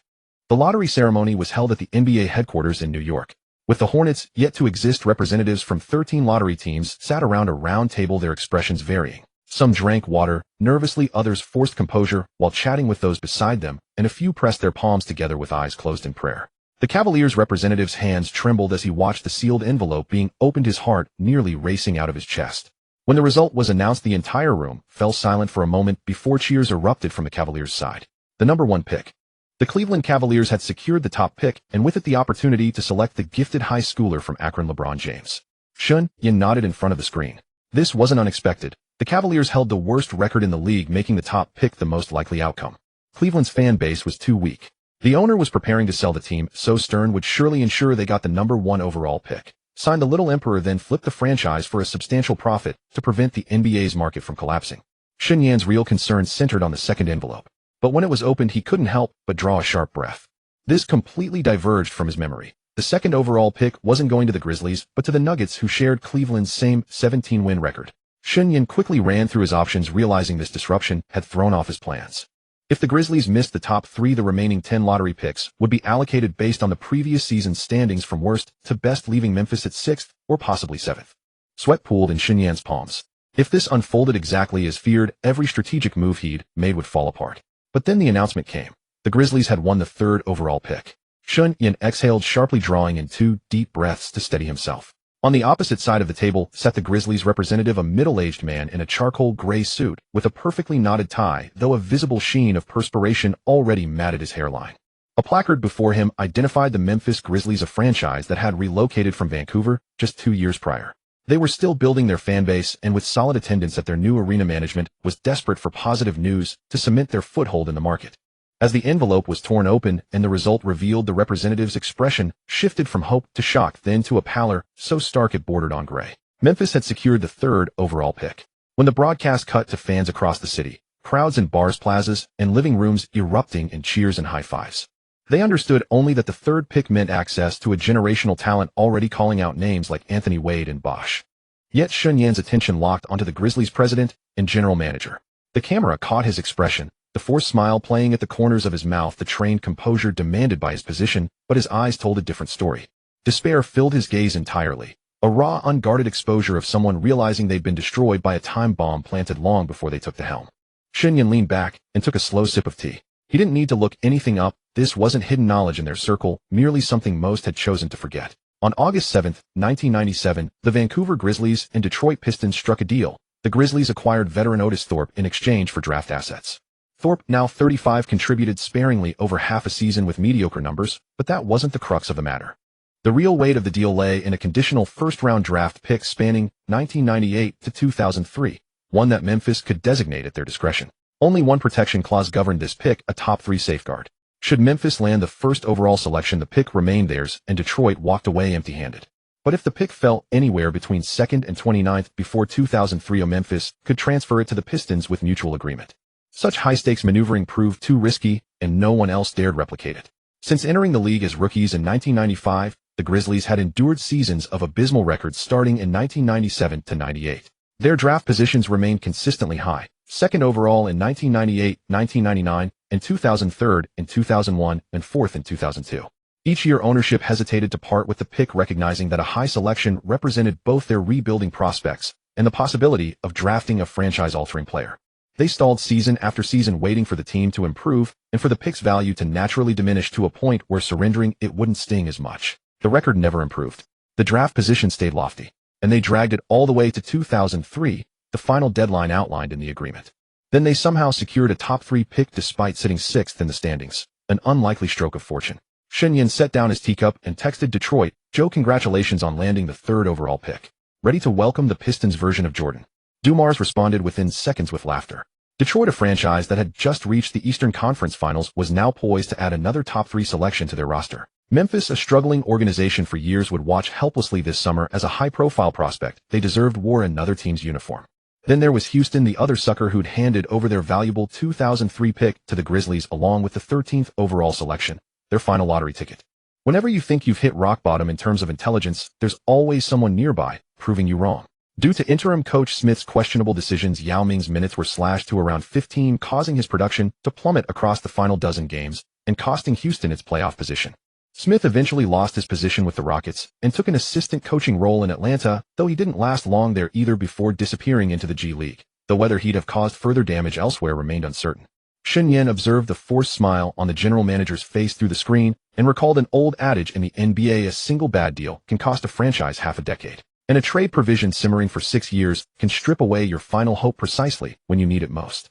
The lottery ceremony was held at the NBA headquarters in New York. With the Hornets yet to exist, representatives from 13 lottery teams sat around a round table, their expressions varying. Some drank water nervously, others forced composure while chatting with those beside them, and a few pressed their palms together with eyes closed in prayer. The Cavaliers representative's hands trembled as he watched the sealed envelope being opened, his heart nearly racing out of his chest. When the result was announced, the entire room fell silent for a moment before cheers erupted from the Cavaliers' side. The number 1 pick. The Cleveland Cavaliers had secured the top pick, and with it the opportunity to select the gifted high schooler from Akron, LeBron James. Shen Yan nodded in front of the screen. This wasn't unexpected. The Cavaliers held the worst record in the league, making the top pick the most likely outcome. Cleveland's fan base was too weak. The owner was preparing to sell the team, so Stern would surely ensure they got the number 1 overall pick. Signed the Little Emperor, then flipped the franchise for a substantial profit to prevent the NBA's market from collapsing. Shen Yan's real concern centered on the second envelope. But when it was opened, he couldn't help but draw a sharp breath. This completely diverged from his memory. The second overall pick wasn't going to the Grizzlies, but to the Nuggets, who shared Cleveland's same 17-win record. Shen Yan quickly ran through his options, realizing this disruption had thrown off his plans. If the Grizzlies missed the top 3, the remaining 10 lottery picks would be allocated based on the previous season's standings from worst to best, leaving Memphis at 6th or possibly 7th. Sweat pooled in Shen Yan's palms. If this unfolded exactly as feared, every strategic move he'd made would fall apart. But then the announcement came. The Grizzlies had won the 3rd overall pick. Shen Yan exhaled sharply, drawing in 2 deep breaths to steady himself. On the opposite side of the table sat the Grizzlies' representative, a middle-aged man in a charcoal gray suit with a perfectly knotted tie, though a visible sheen of perspiration already matted his hairline. A placard before him identified the Memphis Grizzlies, a franchise that had relocated from Vancouver just 2 years prior. They were still building their fan base, and with solid attendance at their new arena, management was desperate for positive news to cement their foothold in the market. As the envelope was torn open and the result revealed, the representative's expression shifted from hope to shock, then to a pallor so stark it bordered on gray. Memphis had secured the 3rd overall pick. When the broadcast cut to fans across the city, crowds in bars, plazas, and living rooms erupting in cheers and high fives. They understood only that the 3rd pick meant access to a generational talent already calling out names like Anthony Wade and Bosh. Yet Shen Yan's attention locked onto the Grizzlies' president and general manager. The camera caught his expression, the forced smile playing at the corners of his mouth, the trained composure demanded by his position, but his eyes told a different story. Despair filled his gaze entirely, a raw, unguarded exposure of someone realizing they'd been destroyed by a time bomb planted long before they took the helm. Shen Yan leaned back and took a slow sip of tea. He didn't need to look anything up. This wasn't hidden knowledge in their circle, merely something most had chosen to forget. On August 7, 1997, the Vancouver Grizzlies and Detroit Pistons struck a deal. The Grizzlies acquired veteran Otis Thorpe in exchange for draft assets. Thorpe, now 35, contributed sparingly over half a season with mediocre numbers, but that wasn't the crux of the matter. The real weight of the deal lay in a conditional first-round draft pick spanning 1998 to 2003, one that Memphis could designate at their discretion. Only one protection clause governed this pick, a top 3 safeguard. Should Memphis land the 1st overall selection, the pick remained theirs, and Detroit walked away empty-handed. But if the pick fell anywhere between 2nd and 29th before 2003, Memphis could transfer it to the Pistons with mutual agreement. Such high-stakes maneuvering proved too risky, and no one else dared replicate it. Since entering the league as rookies in 1995, the Grizzlies had endured seasons of abysmal records starting in 1997 to 98. Their draft positions remained consistently high, 2nd overall in 1998, 1999, and 2003 in 2001, and 4th in 2002. Each year ownership hesitated to part with the pick, recognizing that a high selection represented both their rebuilding prospects and the possibility of drafting a franchise-altering player. They stalled season after season waiting for the team to improve and for the pick's value to naturally diminish to a point where surrendering it wouldn't sting as much. The record never improved. The draft position stayed lofty, and they dragged it all the way to 2003, the final deadline outlined in the agreement. Then they somehow secured a top 3 pick despite sitting 6th in the standings, an unlikely stroke of fortune. Shen Yan set down his teacup and texted Detroit, "Joe, congratulations on landing the 3rd overall pick. Ready to welcome the Pistons version of Jordan." Dumars responded within seconds with laughter. Detroit, a franchise that had just reached the Eastern Conference Finals, was now poised to add another top 3 selection to their roster. Memphis, a struggling organization for years, would watch helplessly this summer as a high-profile prospect they deserved wore another team's uniform. Then there was Houston, the other sucker who'd handed over their valuable 2003 pick to the Grizzlies along with the 13th overall selection, their final lottery ticket. Whenever you think you've hit rock bottom in terms of intelligence, there's always someone nearby, proving you wrong. Due to interim coach Smith's questionable decisions, Yao Ming's minutes were slashed to around 15, causing his production to plummet across the final dozen games and costing Houston its playoff position. Smith eventually lost his position with the Rockets and took an assistant coaching role in Atlanta, though he didn't last long there either before disappearing into the G League, though whether he'd have caused further damage elsewhere remained uncertain. Shen Yan observed the forced smile on the general manager's face through the screen and recalled an old adage in the NBA: a single bad deal can cost a franchise half a decade. And a trade provision simmering for 6 years can strip away your final hope precisely when you need it most.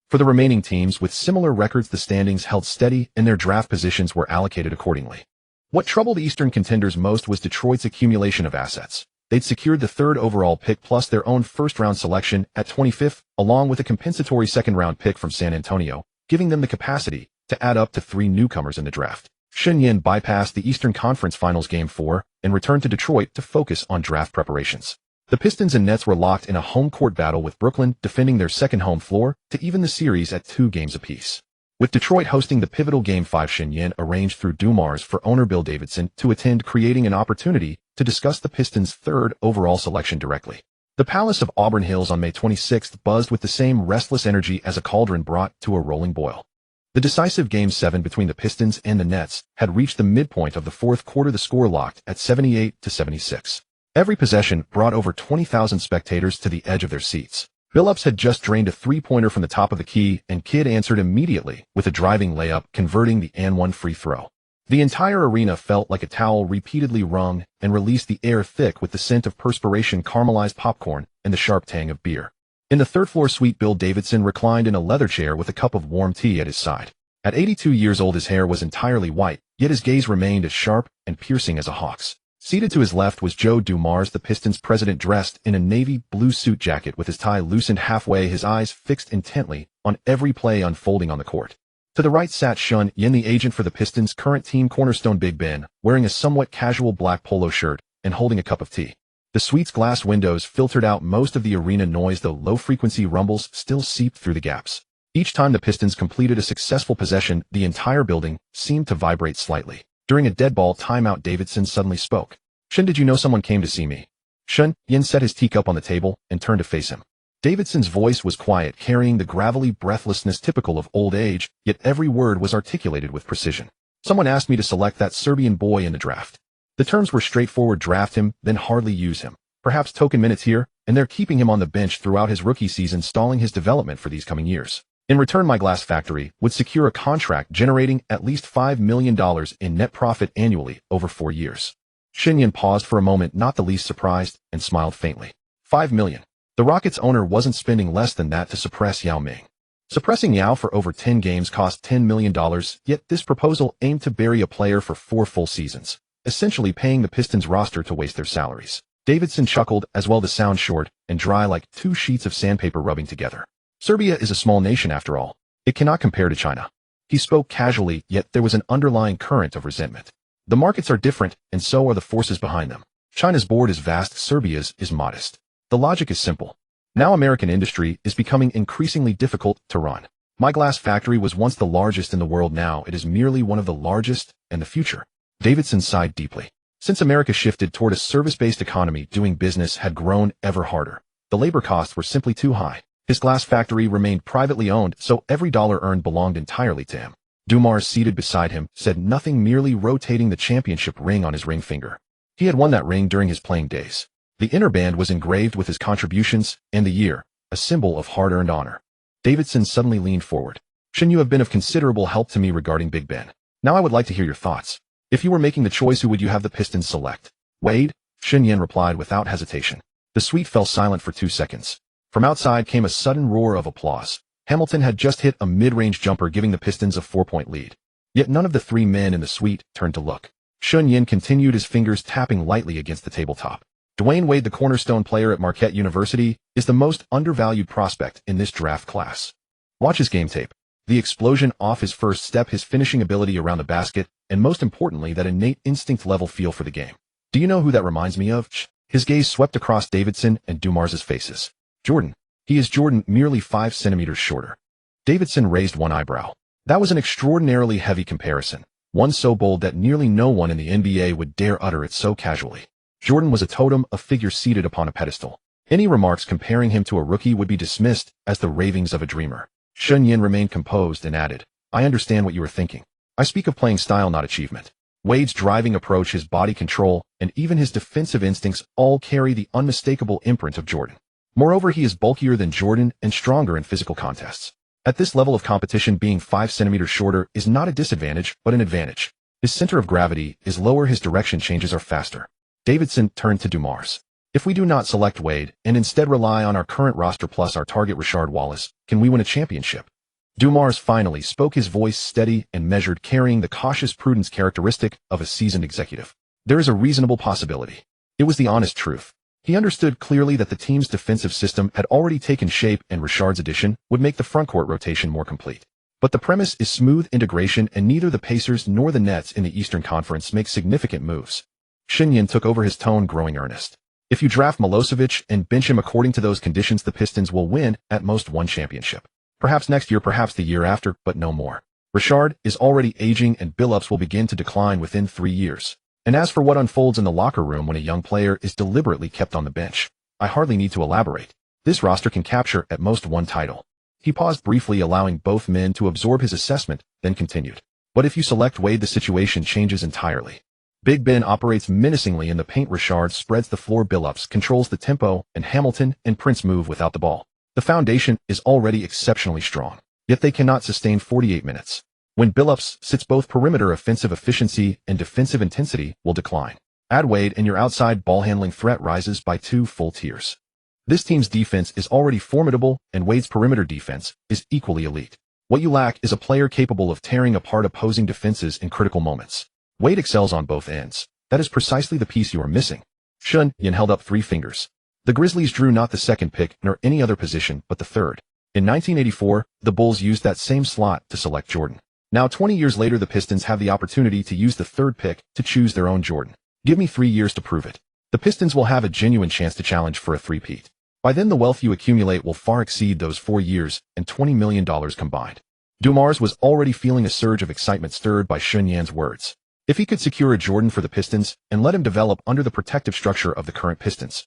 For the remaining teams with similar records, the standings held steady and their draft positions were allocated accordingly. What troubled Eastern contenders most was Detroit's accumulation of assets. They'd secured the 3rd overall pick plus their own first-round selection at 25th, along with a compensatory second-round pick from San Antonio, giving them the capacity to add up to 3 newcomers in the draft. Shen Yan bypassed the Eastern Conference Finals Game 4 and returned to Detroit to focus on draft preparations. The Pistons and Nets were locked in a home court battle, with Brooklyn defending their second home floor to even the series at 2 games apiece. With Detroit hosting the pivotal Game 5, Shen Yan arranged through Dumars for owner Bill Davidson to attend, creating an opportunity to discuss the Pistons' 3rd overall selection directly. The Palace of Auburn Hills on May 26th buzzed with the same restless energy as a cauldron brought to a rolling boil. The decisive Game 7 between the Pistons and the Nets had reached the midpoint of the 4th quarter, the score locked at 78-76. Every possession brought over 20,000 spectators to the edge of their seats. Billups had just drained a 3-pointer from the top of the key, and Kidd answered immediately with a driving layup, converting the and-one free throw. The entire arena felt like a towel repeatedly wrung and released the air thick with the scent of perspiration, caramelized popcorn, and the sharp tang of beer. In the third-floor suite, Bill Davidson reclined in a leather chair with a cup of warm tea at his side. At 82 years old, his hair was entirely white, yet his gaze remained as sharp and piercing as a hawk's. Seated to his left was Joe Dumars, the Pistons president, dressed in a navy blue suit jacket with his tie loosened halfway, his eyes fixed intently on every play unfolding on the court. To the right sat Shen Yan, the agent for the Pistons' current team cornerstone Big Ben, wearing a somewhat casual black polo shirt and holding a cup of tea. The suite's glass windows filtered out most of the arena noise, though low-frequency rumbles still seeped through the gaps. Each time the Pistons completed a successful possession, the entire building seemed to vibrate slightly. During a dead ball timeout, Davidson suddenly spoke. "Shen, did you know someone came to see me?" Shen Yan set his teacup on the table and turned to face him. Davidson's voice was quiet, carrying the gravelly breathlessness typical of old age, yet every word was articulated with precision. "Someone asked me to select that Serbian boy in the draft. The terms were straightforward: draft him, then hardly use him. Perhaps token minutes here, and they're keeping him on the bench throughout his rookie season, stalling his development for these coming years. In return, my glass factory would secure a contract generating at least $5 million in net profit annually over 4 years. Shen Yan paused for a moment, not the least surprised, and smiled faintly. $5 million. The Rockets owner wasn't spending less than that to suppress Yao Ming. Suppressing Yao for over 10 games cost $10 million, yet this proposal aimed to bury a player for 4 full seasons, essentially paying the Pistons roster to waste their salaries. Davidson chuckled, as well, the sound short and dry like 2 sheets of sandpaper rubbing together. Serbia is a small nation after all. It cannot compare to China. He spoke casually, yet there was an underlying current of resentment. The markets are different, and so are the forces behind them. China's board is vast, Serbia's is modest. The logic is simple. Now American industry is becoming increasingly difficult to run. My glass factory was once the largest in the world, now it is merely one of the largest in the future. Davidson sighed deeply. Since America shifted toward a service-based economy, doing business had grown ever harder. The labor costs were simply too high. His glass factory remained privately owned, so every dollar earned belonged entirely to him. Dwyane, seated beside him, said nothing, merely rotating the championship ring on his ring finger. He had won that ring during his playing days. The inner band was engraved with his contributions and the year, a symbol of hard-earned honor. Davidson suddenly leaned forward. Shen, you have been of considerable help to me regarding Big Ben. Now I would like to hear your thoughts. If you were making the choice, who would you have the Pistons select? Wade? Shen Yan replied without hesitation. The suite fell silent for 2 seconds. From outside came a sudden roar of applause. Hamilton had just hit a mid-range jumper, giving the Pistons a 4-point lead. Yet none of the 3 men in the suite turned to look. Shen Yan continued, his fingers tapping lightly against the tabletop. Dwyane Wade, the cornerstone player at Marquette University, is the most undervalued prospect in this draft class. Watch his game tape. The explosion off his first step, his finishing ability around the basket, and most importantly, that innate instinct-level feel for the game. Do you know who that reminds me of? His gaze swept across Davidson and Dumars's faces. Jordan. He is Jordan, merely 5 centimeters shorter. Davidson raised one eyebrow. That was an extraordinarily heavy comparison, one so bold that nearly no one in the NBA would dare utter it so casually. Jordan was a totem, a figure seated upon a pedestal. Any remarks comparing him to a rookie would be dismissed as the ravings of a dreamer. Shen Yan remained composed and added, I understand what you are thinking. I speak of playing style, not achievement. Wade's driving approach, his body control, and even his defensive instincts all carry the unmistakable imprint of Jordan. Moreover, he is bulkier than Jordan and stronger in physical contests. At this level of competition, being 5 centimeters shorter is not a disadvantage, but an advantage. His center of gravity is lower, his direction changes are faster. Davidson turned to Dumars. If we do not select Wade and instead rely on our current roster plus our target Rashard Wallace, can we win a championship? Dumars finally spoke, his voice steady and measured, carrying the cautious prudence characteristic of a seasoned executive. There is a reasonable possibility. It was the honest truth. He understood clearly that the team's defensive system had already taken shape and Rashard's addition would make the frontcourt rotation more complete. But the premise is smooth integration, and neither the Pacers nor the Nets in the Eastern Conference make significant moves. Shen Yan took over, his tone growing earnest. If you draft Milosevic and bench him according to those conditions, the Pistons will win at most one championship. Perhaps next year, perhaps the year after, but no more. Rashard is already aging and Billups will begin to decline within 3 years. And as for what unfolds in the locker room when a young player is deliberately kept on the bench, I hardly need to elaborate. This roster can capture at most one title. He paused briefly, allowing both men to absorb his assessment, then continued. But if you select Wade, the situation changes entirely. Big Ben operates menacingly in the paint, Rashard spreads the floor, Billups controls the tempo, and Hamilton and Prince move without the ball. The foundation is already exceptionally strong, yet they cannot sustain 48 minutes. When Billups sits, both perimeter offensive efficiency and defensive intensity will decline. Add Wade and your outside ball handling threat rises by 2 full tiers. This team's defense is already formidable, and Wade's perimeter defense is equally elite. What you lack is a player capable of tearing apart opposing defenses in critical moments. Wade excels on both ends. That is precisely the piece you are missing. Shen Yan held up 3 fingers. The Grizzlies drew not the second pick nor any other position but the third. In 1984, the Bulls used that same slot to select Jordan. Now 20 years later, the Pistons have the opportunity to use the third pick to choose their own Jordan. Give me 3 years to prove it. The Pistons will have a genuine chance to challenge for a three-peat. By then, the wealth you accumulate will far exceed those 4 years and $20 million combined. Dumars was already feeling a surge of excitement stirred by Shen Yan's words. If he could secure a Jordan for the Pistons and let him develop under the protective structure of the current Pistons.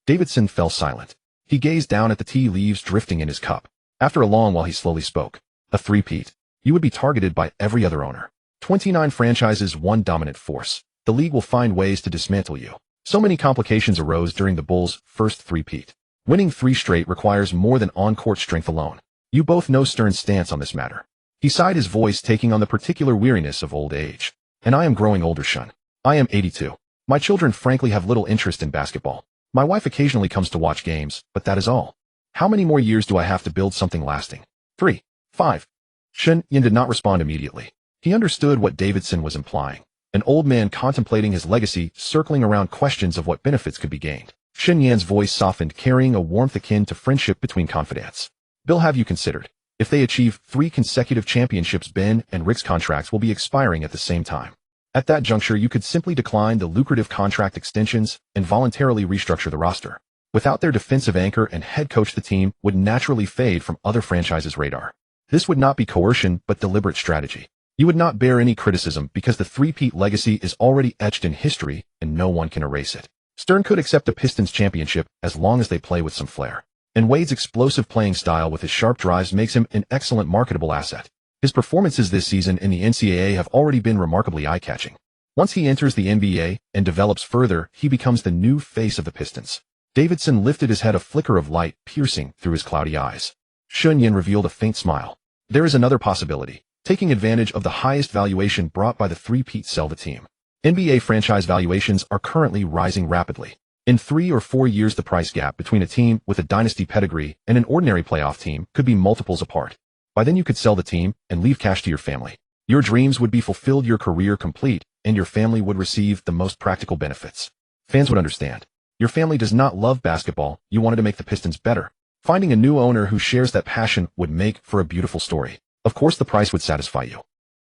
Davidson fell silent. He gazed down at the tea leaves drifting in his cup. After a long while, he slowly spoke. A three-peat. You would be targeted by every other owner. 29 franchises, one dominant force. The league will find ways to dismantle you. So many complications arose during the Bulls' first three-peat. Winning 3 straight requires more than on-court strength alone. You both know Stern's stance on this matter. He sighed, his voice taking on the particular weariness of old age. And I am growing older, Shen. I am 82. My children frankly have little interest in basketball. My wife occasionally comes to watch games, but that is all. How many more years do I have to build something lasting? 3, 5. Shen Yan did not respond immediately. He understood what Davidson was implying. An old man contemplating his legacy, circling around questions of what benefits could be gained. Shen Yan's voice softened, carrying a warmth akin to friendship between confidants. Bill, have you considered? If they achieve 3 consecutive championships, Ben and Rick's contracts will be expiring at the same time. At that juncture, you could simply decline the lucrative contract extensions and voluntarily restructure the roster. Without their defensive anchor and head coach, the team would naturally fade from other franchises' radar. This would not be coercion, but deliberate strategy. You would not bear any criticism because the three-peat legacy is already etched in history and no one can erase it. Stern could accept a Pistons championship as long as they play with some flair. And Wade's explosive playing style with his sharp drives makes him an excellent marketable asset. His performances this season in the NCAA have already been remarkably eye-catching. Once he enters the NBA and develops further, he becomes the new face of the Pistons. Davidson lifted his head, a flicker of light piercing through his cloudy eyes. Shen Yan revealed a faint smile. There is another possibility. Taking advantage of the highest valuation brought by the three-peat sell the team. NBA franchise valuations are currently rising rapidly. In 3 or 4 years, the price gap between a team with a dynasty pedigree and an ordinary playoff team could be multiples apart. By then you could sell the team and leave cash to your family. Your dreams would be fulfilled, your career complete, and your family would receive the most practical benefits. Fans would understand. Your family does not love basketball, you wanted to make the Pistons better. Finding a new owner who shares that passion would make for a beautiful story. Of course, the price would satisfy you.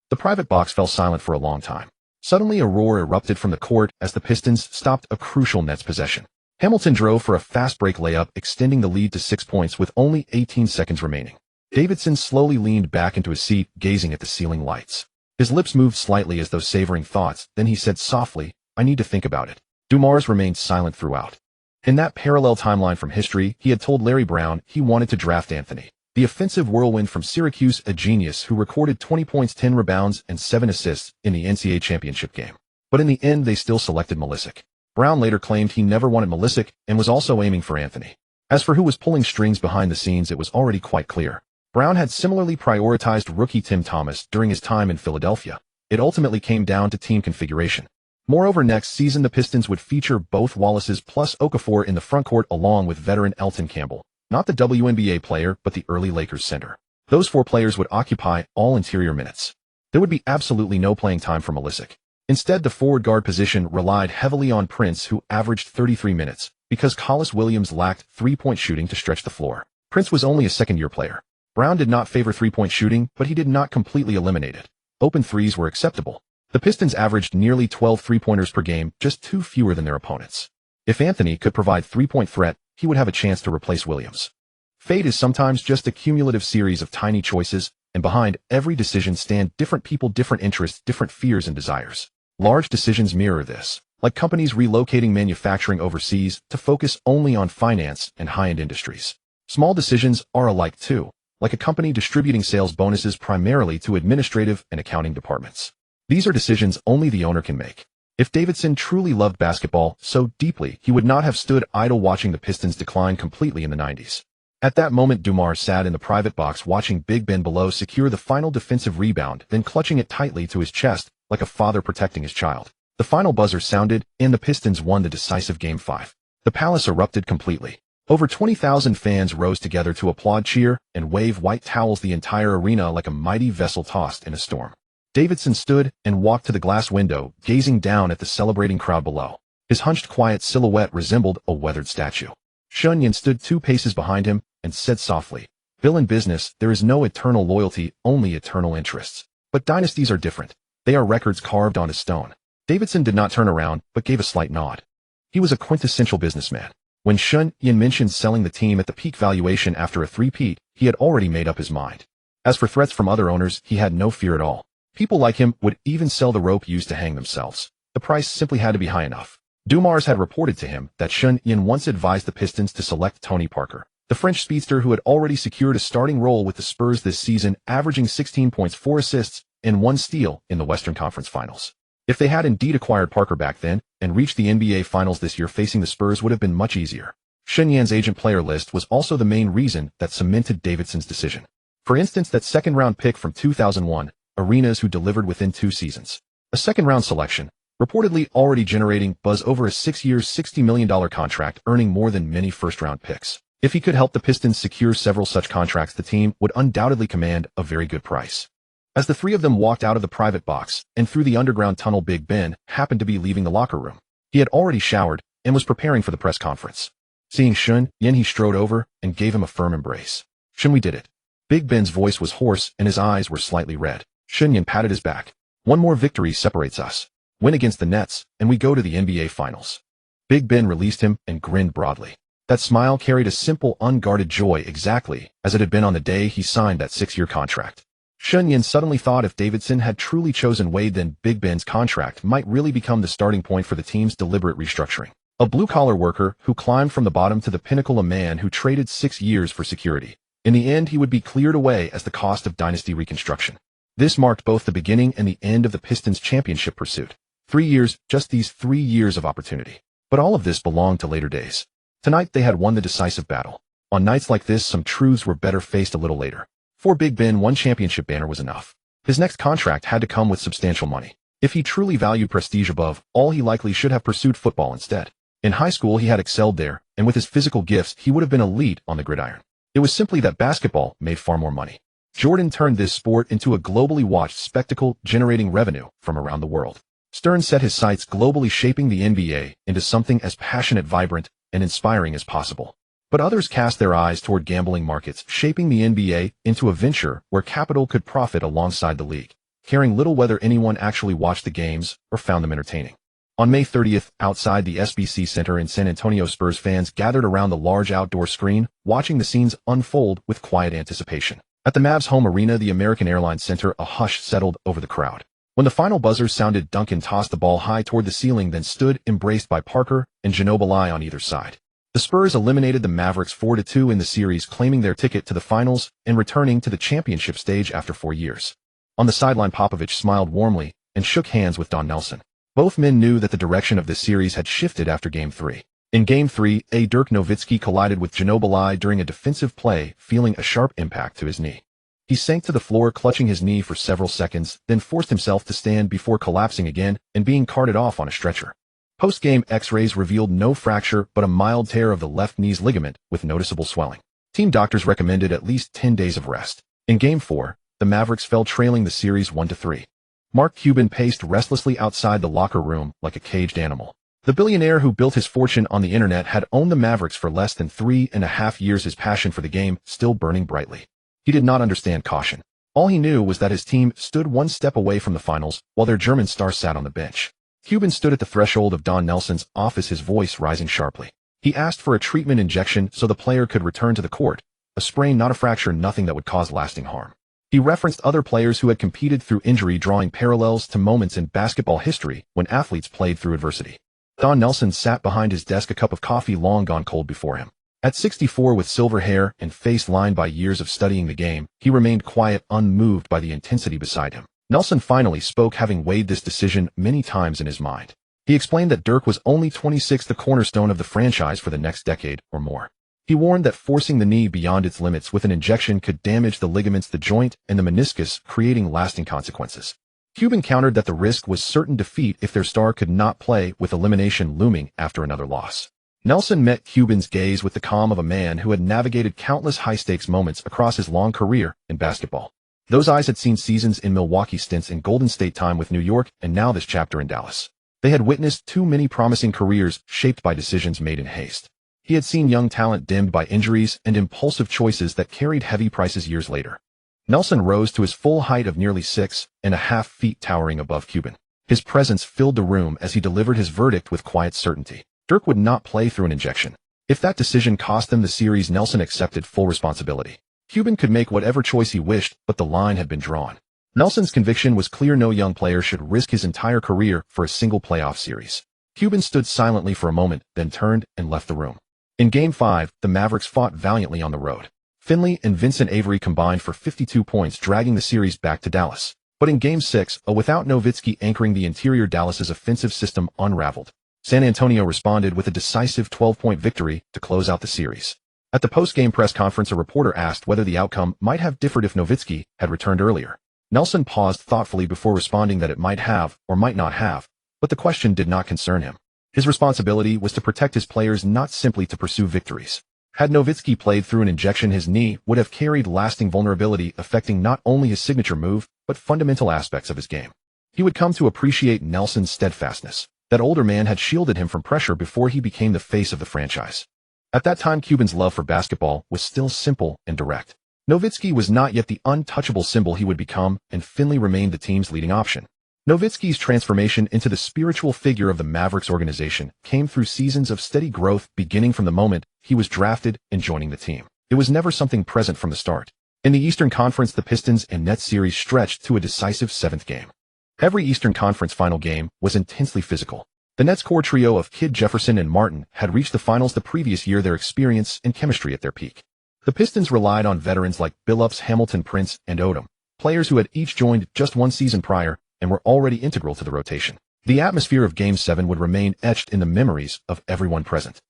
The private box fell silent for a long time. Suddenly, a roar erupted from the court as the Pistons stopped a crucial Nets possession. Hamilton drove for a fast break layup, extending the lead to 6 points with only 18 seconds remaining. Davidson slowly leaned back into his seat, gazing at the ceiling lights. His lips moved slightly as though savoring thoughts, then he said softly, "I need to think about it." Dumars remained silent throughout. In that parallel timeline from history, he had told Larry Brown he wanted to draft Anthony, the offensive whirlwind from Syracuse, a genius who recorded 20 points, 10 rebounds, and 7 assists in the NCAA championship game. But in the end, they still selected Malisic. Brown later claimed he never wanted Malisic and was also aiming for Anthony. As for who was pulling strings behind the scenes, it was already quite clear. Brown had similarly prioritized rookie Tim Thomas during his time in Philadelphia. It ultimately came down to team configuration. Moreover, next season the Pistons would feature both Wallaces plus Okafor in the frontcourt along with veteran Elton Campbell. Not the WNBA player, but the early Lakers center. Those 4 players would occupy all interior minutes. There would be absolutely no playing time for Malisic. Instead, the forward guard position relied heavily on Prince, who averaged 33 minutes, because Collis Williams lacked three-point shooting to stretch the floor. Prince was only a second-year player. Brown did not favor three-point shooting, but he did not completely eliminate it. Open threes were acceptable. The Pistons averaged nearly 12 three-pointers per game, just 2 fewer than their opponents. If Anthony could provide three-point threat, he would have a chance to replace Williams. Fate is sometimes just a cumulative series of tiny choices, and behind every decision stand different people, different interests, different fears and desires. Large decisions mirror this, like companies relocating manufacturing overseas to focus only on finance and high-end industries. Small decisions are alike too, like a company distributing sales bonuses primarily to administrative and accounting departments. These are decisions only the owner can make. If Davidson truly loved basketball so deeply, he would not have stood idle watching the Pistons decline completely in the 90s. At that moment, Dumars sat in the private box watching Big Ben below secure the final defensive rebound, then clutching it tightly to his chest like a father protecting his child. The final buzzer sounded, and the Pistons won the decisive Game 5. The palace erupted completely. Over 20,000 fans rose together to applaud, cheer, and wave white towels, the entire arena like a mighty vessel tossed in a storm. Davidson stood and walked to the glass window, gazing down at the celebrating crowd below. His hunched, quiet silhouette resembled a weathered statue. Shen Yan stood 2 paces behind him and said softly, "Bill, in business, there is no eternal loyalty, only eternal interests. But dynasties are different. They are records carved onto stone." Davidson did not turn around, but gave a slight nod. He was a quintessential businessman. When Shen Yan mentioned selling the team at the peak valuation after a three-peat, he had already made up his mind. As for threats from other owners, he had no fear at all. People like him would even sell the rope used to hang themselves. The price simply had to be high enough. Dumars had reported to him that Shen Yan once advised the Pistons to select Tony Parker, the French speedster who had already secured a starting role with the Spurs this season, averaging 16 points, 4 assists, and 1 steal in the Western Conference Finals. If they had indeed acquired Parker back then and reached the NBA Finals this year, facing the Spurs would have been much easier. Shen Yan's agent player list was also the main reason that cemented Davidson's decision. For instance, that second-round pick from 2001, Arenas, who delivered within 2 seasons. A second-round selection, reportedly already generating buzz over a 6-year, $60 million contract, earning more than many first-round picks. If he could help the Pistons secure several such contracts, the team would undoubtedly command a very good price. As the 3 of them walked out of the private box and through the underground tunnel, Big Ben happened to be leaving the locker room. He had already showered and was preparing for the press conference. Seeing Shen Yan, he strode over and gave him a firm embrace. "Shen, we did it." Big Ben's voice was hoarse and his eyes were slightly red. Shen Yan patted his back. "One more victory separates us. Win against the Nets, and we go to the NBA Finals. Big Ben released him and grinned broadly. That smile carried a simple, unguarded joy exactly as it had been on the day he signed that 6-year contract. Shen Yan suddenly thought if Davidson had truly chosen Wade, then Big Ben's contract might really become the starting point for the team's deliberate restructuring. A blue-collar worker who climbed from the bottom to the pinnacle, a man who traded 6 years for security. In the end, he would be cleared away as the cost of dynasty reconstruction. This marked both the beginning and the end of the Pistons' championship pursuit. 3 years, just these 3 years of opportunity. But all of this belonged to later days. Tonight they had won the decisive battle. On nights like this, some truths were better faced a little later. For Big Ben, one championship banner was enough. His next contract had to come with substantial money. If he truly valued prestige above all, he likely should have pursued football instead. In high school, he had excelled there, and with his physical gifts, he would have been elite on the gridiron. It was simply that basketball made far more money. Jordan turned this sport into a globally watched spectacle, generating revenue from around the world. Stern set his sights globally, shaping the NBA into something as passionate, vibrant, and inspiring as possible. But others cast their eyes toward gambling markets, shaping the NBA into a venture where capital could profit alongside the league, caring little whether anyone actually watched the games or found them entertaining. On May 30th, outside the SBC Center in San Antonio, Spurs fans gathered around the large outdoor screen, watching the scenes unfold with quiet anticipation. At the Mavs' home arena, the American Airlines Center, a hush settled over the crowd. When the final buzzer sounded, Duncan tossed the ball high toward the ceiling, then stood embraced by Parker and Ginobili on either side. The Spurs eliminated the Mavericks 4-2 in the series, claiming their ticket to the finals and returning to the championship stage after 4 years. On the sideline, Popovich smiled warmly and shook hands with Don Nelson. Both men knew that the direction of this series had shifted after Game 3. In Game 3, Dirk Nowitzki collided with Ginobili during a defensive play, feeling a sharp impact to his knee. He sank to the floor, clutching his knee for several seconds, then forced himself to stand before collapsing again and being carted off on a stretcher. Post-game X-rays revealed no fracture but a mild tear of the left knee's ligament with noticeable swelling. Team doctors recommended at least 10 days of rest. In Game 4, the Mavericks fell, trailing the series 1-3. Mark Cuban paced restlessly outside the locker room like a caged animal. The billionaire who built his fortune on the internet had owned the Mavericks for less than 3.5 years, his passion for the game still burning brightly. He did not understand caution. All he knew was that his team stood one step away from the finals while their German star sat on the bench. Cuban stood at the threshold of Don Nelson's office, his voice rising sharply. He asked for a treatment injection so the player could return to the court. A sprain, not a fracture, nothing that would cause lasting harm. He referenced other players who had competed through injury, drawing parallels to moments in basketball history when athletes played through adversity. Don Nelson sat behind his desk, a cup of coffee long gone cold before him. At 64, with silver hair and face lined by years of studying the game, he remained quiet, unmoved by the intensity beside him. Nelson finally spoke, having weighed this decision many times in his mind. He explained that Dirk was only 26, the cornerstone of the franchise for the next decade or more. He warned that forcing the knee beyond its limits with an injection could damage the ligaments, the joint, and the meniscus, creating lasting consequences. Cuban countered that the risk was certain defeat if their star could not play, with elimination looming after another loss. Nelson met Cuban's gaze with the calm of a man who had navigated countless high-stakes moments across his long career in basketball. Those eyes had seen seasons in Milwaukee, stints in Golden State, time with New York, and now this chapter in Dallas. They had witnessed too many promising careers shaped by decisions made in haste. He had seen young talent dimmed by injuries and impulsive choices that carried heavy prices years later. Nelson rose to his full height of nearly 6.5 feet, towering above Cuban. His presence filled the room as he delivered his verdict with quiet certainty. Dirk would not play through an injection. If that decision cost them the series, Nelson accepted full responsibility. Cuban could make whatever choice he wished, but the line had been drawn. Nelson's conviction was clear: no young player should risk his entire career for a single playoff series. Cuban stood silently for a moment, then turned and left the room. In Game 5, the Mavericks fought valiantly on the road. Finley and Vincent Avery combined for 52 points, dragging the series back to Dallas. But in Game 6, without Nowitzki anchoring the interior, Dallas's offensive system unraveled. San Antonio responded with a decisive 12-point victory to close out the series. At the post-game press conference, a reporter asked whether the outcome might have differed if Nowitzki had returned earlier. Nelson paused thoughtfully before responding that it might have or might not have, but the question did not concern him. His responsibility was to protect his players, not simply to pursue victories. Had Nowitzki played through an injection, his knee would have carried lasting vulnerability, affecting not only his signature move, but fundamental aspects of his game. He would come to appreciate Nelson's steadfastness. That older man had shielded him from pressure before he became the face of the franchise. At that time, Cuban's love for basketball was still simple and direct. Nowitzki was not yet the untouchable symbol he would become, and Finley remained the team's leading option. Nowitzki's transformation into the spiritual figure of the Mavericks organization came through seasons of steady growth beginning from the moment he was drafted and joining the team. It was never something present from the start. In the Eastern Conference, the Pistons and Nets series stretched to a decisive seventh game. Every Eastern Conference final game was intensely physical. The Nets' core trio of Kidd, Jefferson, and Martin had reached the finals the previous year, their experience and chemistry at their peak. The Pistons relied on veterans like Billups, Hamilton, Prince, and Odom, players who had each joined just one season prior and were already integral to the rotation. The atmosphere of Game 7 would remain etched in the memories of everyone present.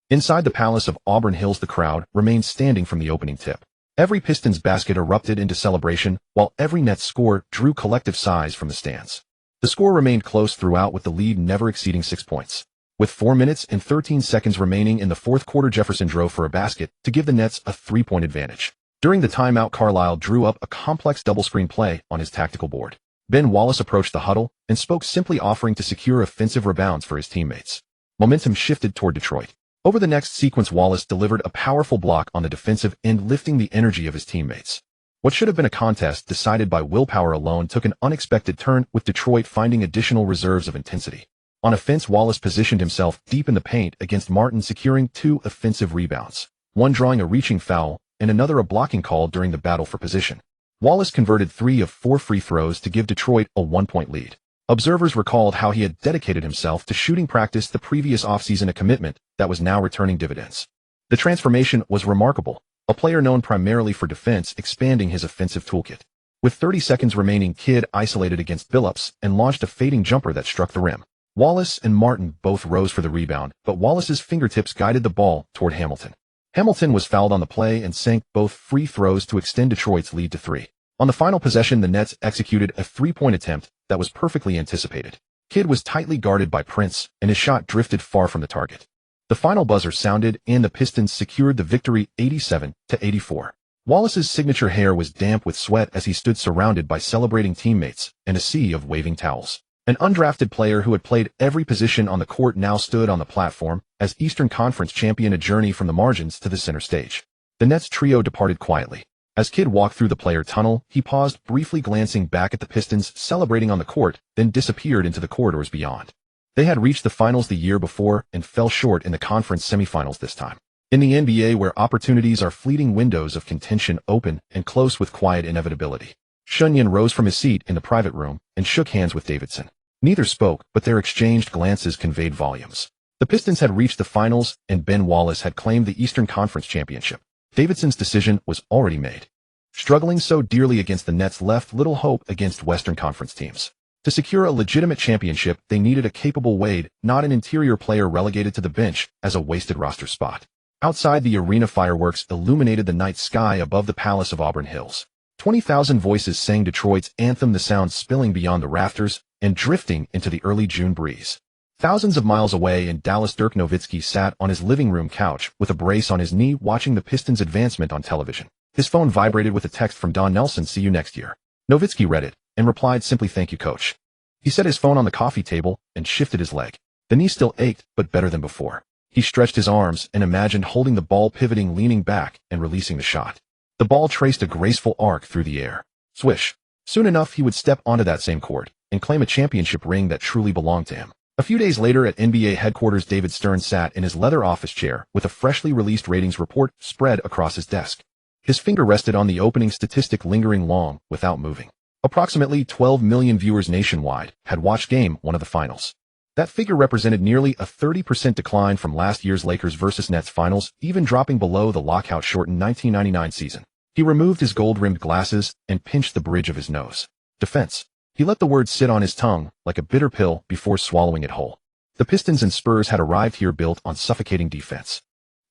Inside the Palace of Auburn Hills, the crowd remained standing from the opening tip. Every Pistons basket erupted into celebration, while every Nets score drew collective sighs from the stands. The score remained close throughout, with the lead never exceeding 6 points. With 4 minutes and 13 seconds remaining in the fourth quarter, Jefferson drove for a basket to give the Nets a 3-point advantage. During the timeout, Carlisle drew up a complex double-screen play on his tactical board. Ben Wallace approached the huddle and spoke, simply offering to secure offensive rebounds for his teammates. Momentum shifted toward Detroit. Over the next sequence, Wallace delivered a powerful block on the defensive end, lifting the energy of his teammates. What should have been a contest decided by willpower alone took an unexpected turn, with Detroit finding additional reserves of intensity. On offense, Wallace positioned himself deep in the paint against Martin, securing 2 offensive rebounds, one drawing a reaching foul and another a blocking call during the battle for position. Wallace converted 3 of 4 free throws to give Detroit a 1-point lead. Observers recalled how he had dedicated himself to shooting practice the previous offseason, a commitment that was now returning dividends. The transformation was remarkable, a player known primarily for defense expanding his offensive toolkit. With 30 seconds remaining, Kidd isolated against Billups and launched a fading jumper that struck the rim. Wallace and Martin both rose for the rebound, but Wallace's fingertips guided the ball toward Hamilton. Hamilton was fouled on the play and sank both free throws to extend Detroit's lead to 3. On the final possession, the Nets executed a 3-point attempt that was perfectly anticipated. Kidd was tightly guarded by Prince, and his shot drifted far from the target. The final buzzer sounded, and the Pistons secured the victory 87-84. Wallace's signature hair was damp with sweat as he stood surrounded by celebrating teammates and a sea of waving towels. An undrafted player who had played every position on the court now stood on the platform as Eastern Conference champion, a journey from the margins to the center stage. The Nets trio departed quietly. As Kidd walked through the player tunnel, he paused, briefly glancing back at the Pistons celebrating on the court, then disappeared into the corridors beyond. They had reached the finals the year before and fell short in the conference semifinals this time. In the NBA, where opportunities are fleeting, windows of contention open and close with quiet inevitability. Shen Yan rose from his seat in the private room and shook hands with Davidson. Neither spoke, but their exchanged glances conveyed volumes. The Pistons had reached the finals, and Ben Wallace had claimed the Eastern Conference championship. Davidson's decision was already made. Struggling so dearly against the Nets left little hope against Western Conference teams. To secure a legitimate championship, they needed a capable Wade, not an interior player relegated to the bench as a wasted roster spot. Outside the arena, fireworks illuminated the night sky above the Palace of Auburn Hills. 20,000 voices sang Detroit's anthem, the sound spilling beyond the rafters and drifting into the early June breeze. Thousands of miles away in Dallas, Dirk Nowitzki sat on his living room couch with a brace on his knee, watching the Pistons' advancement on television. His phone vibrated with a text from Don Nelson, "See you next year." Nowitzki read it and replied simply, "Thank you, coach." He set his phone on the coffee table and shifted his leg. The knee still ached, but better than before. He stretched his arms and imagined holding the ball, pivoting, leaning back, and releasing the shot. The ball traced a graceful arc through the air. Swish. Soon enough, he would step onto that same court and claim a championship ring that truly belonged to him. A few days later at NBA headquarters, David Stern sat in his leather office chair with a freshly released ratings report spread across his desk. His finger rested on the opening statistic, lingering long without moving. Approximately 12 million viewers nationwide had watched Game 1 of the finals. That figure represented nearly a 30% decline from last year's Lakers vs. Nets finals, even dropping below the lockout-shortened 1999 season. He removed his gold-rimmed glasses and pinched the bridge of his nose. Defense. He let the word sit on his tongue like a bitter pill before swallowing it whole. The Pistons and Spurs had arrived here built on suffocating defense.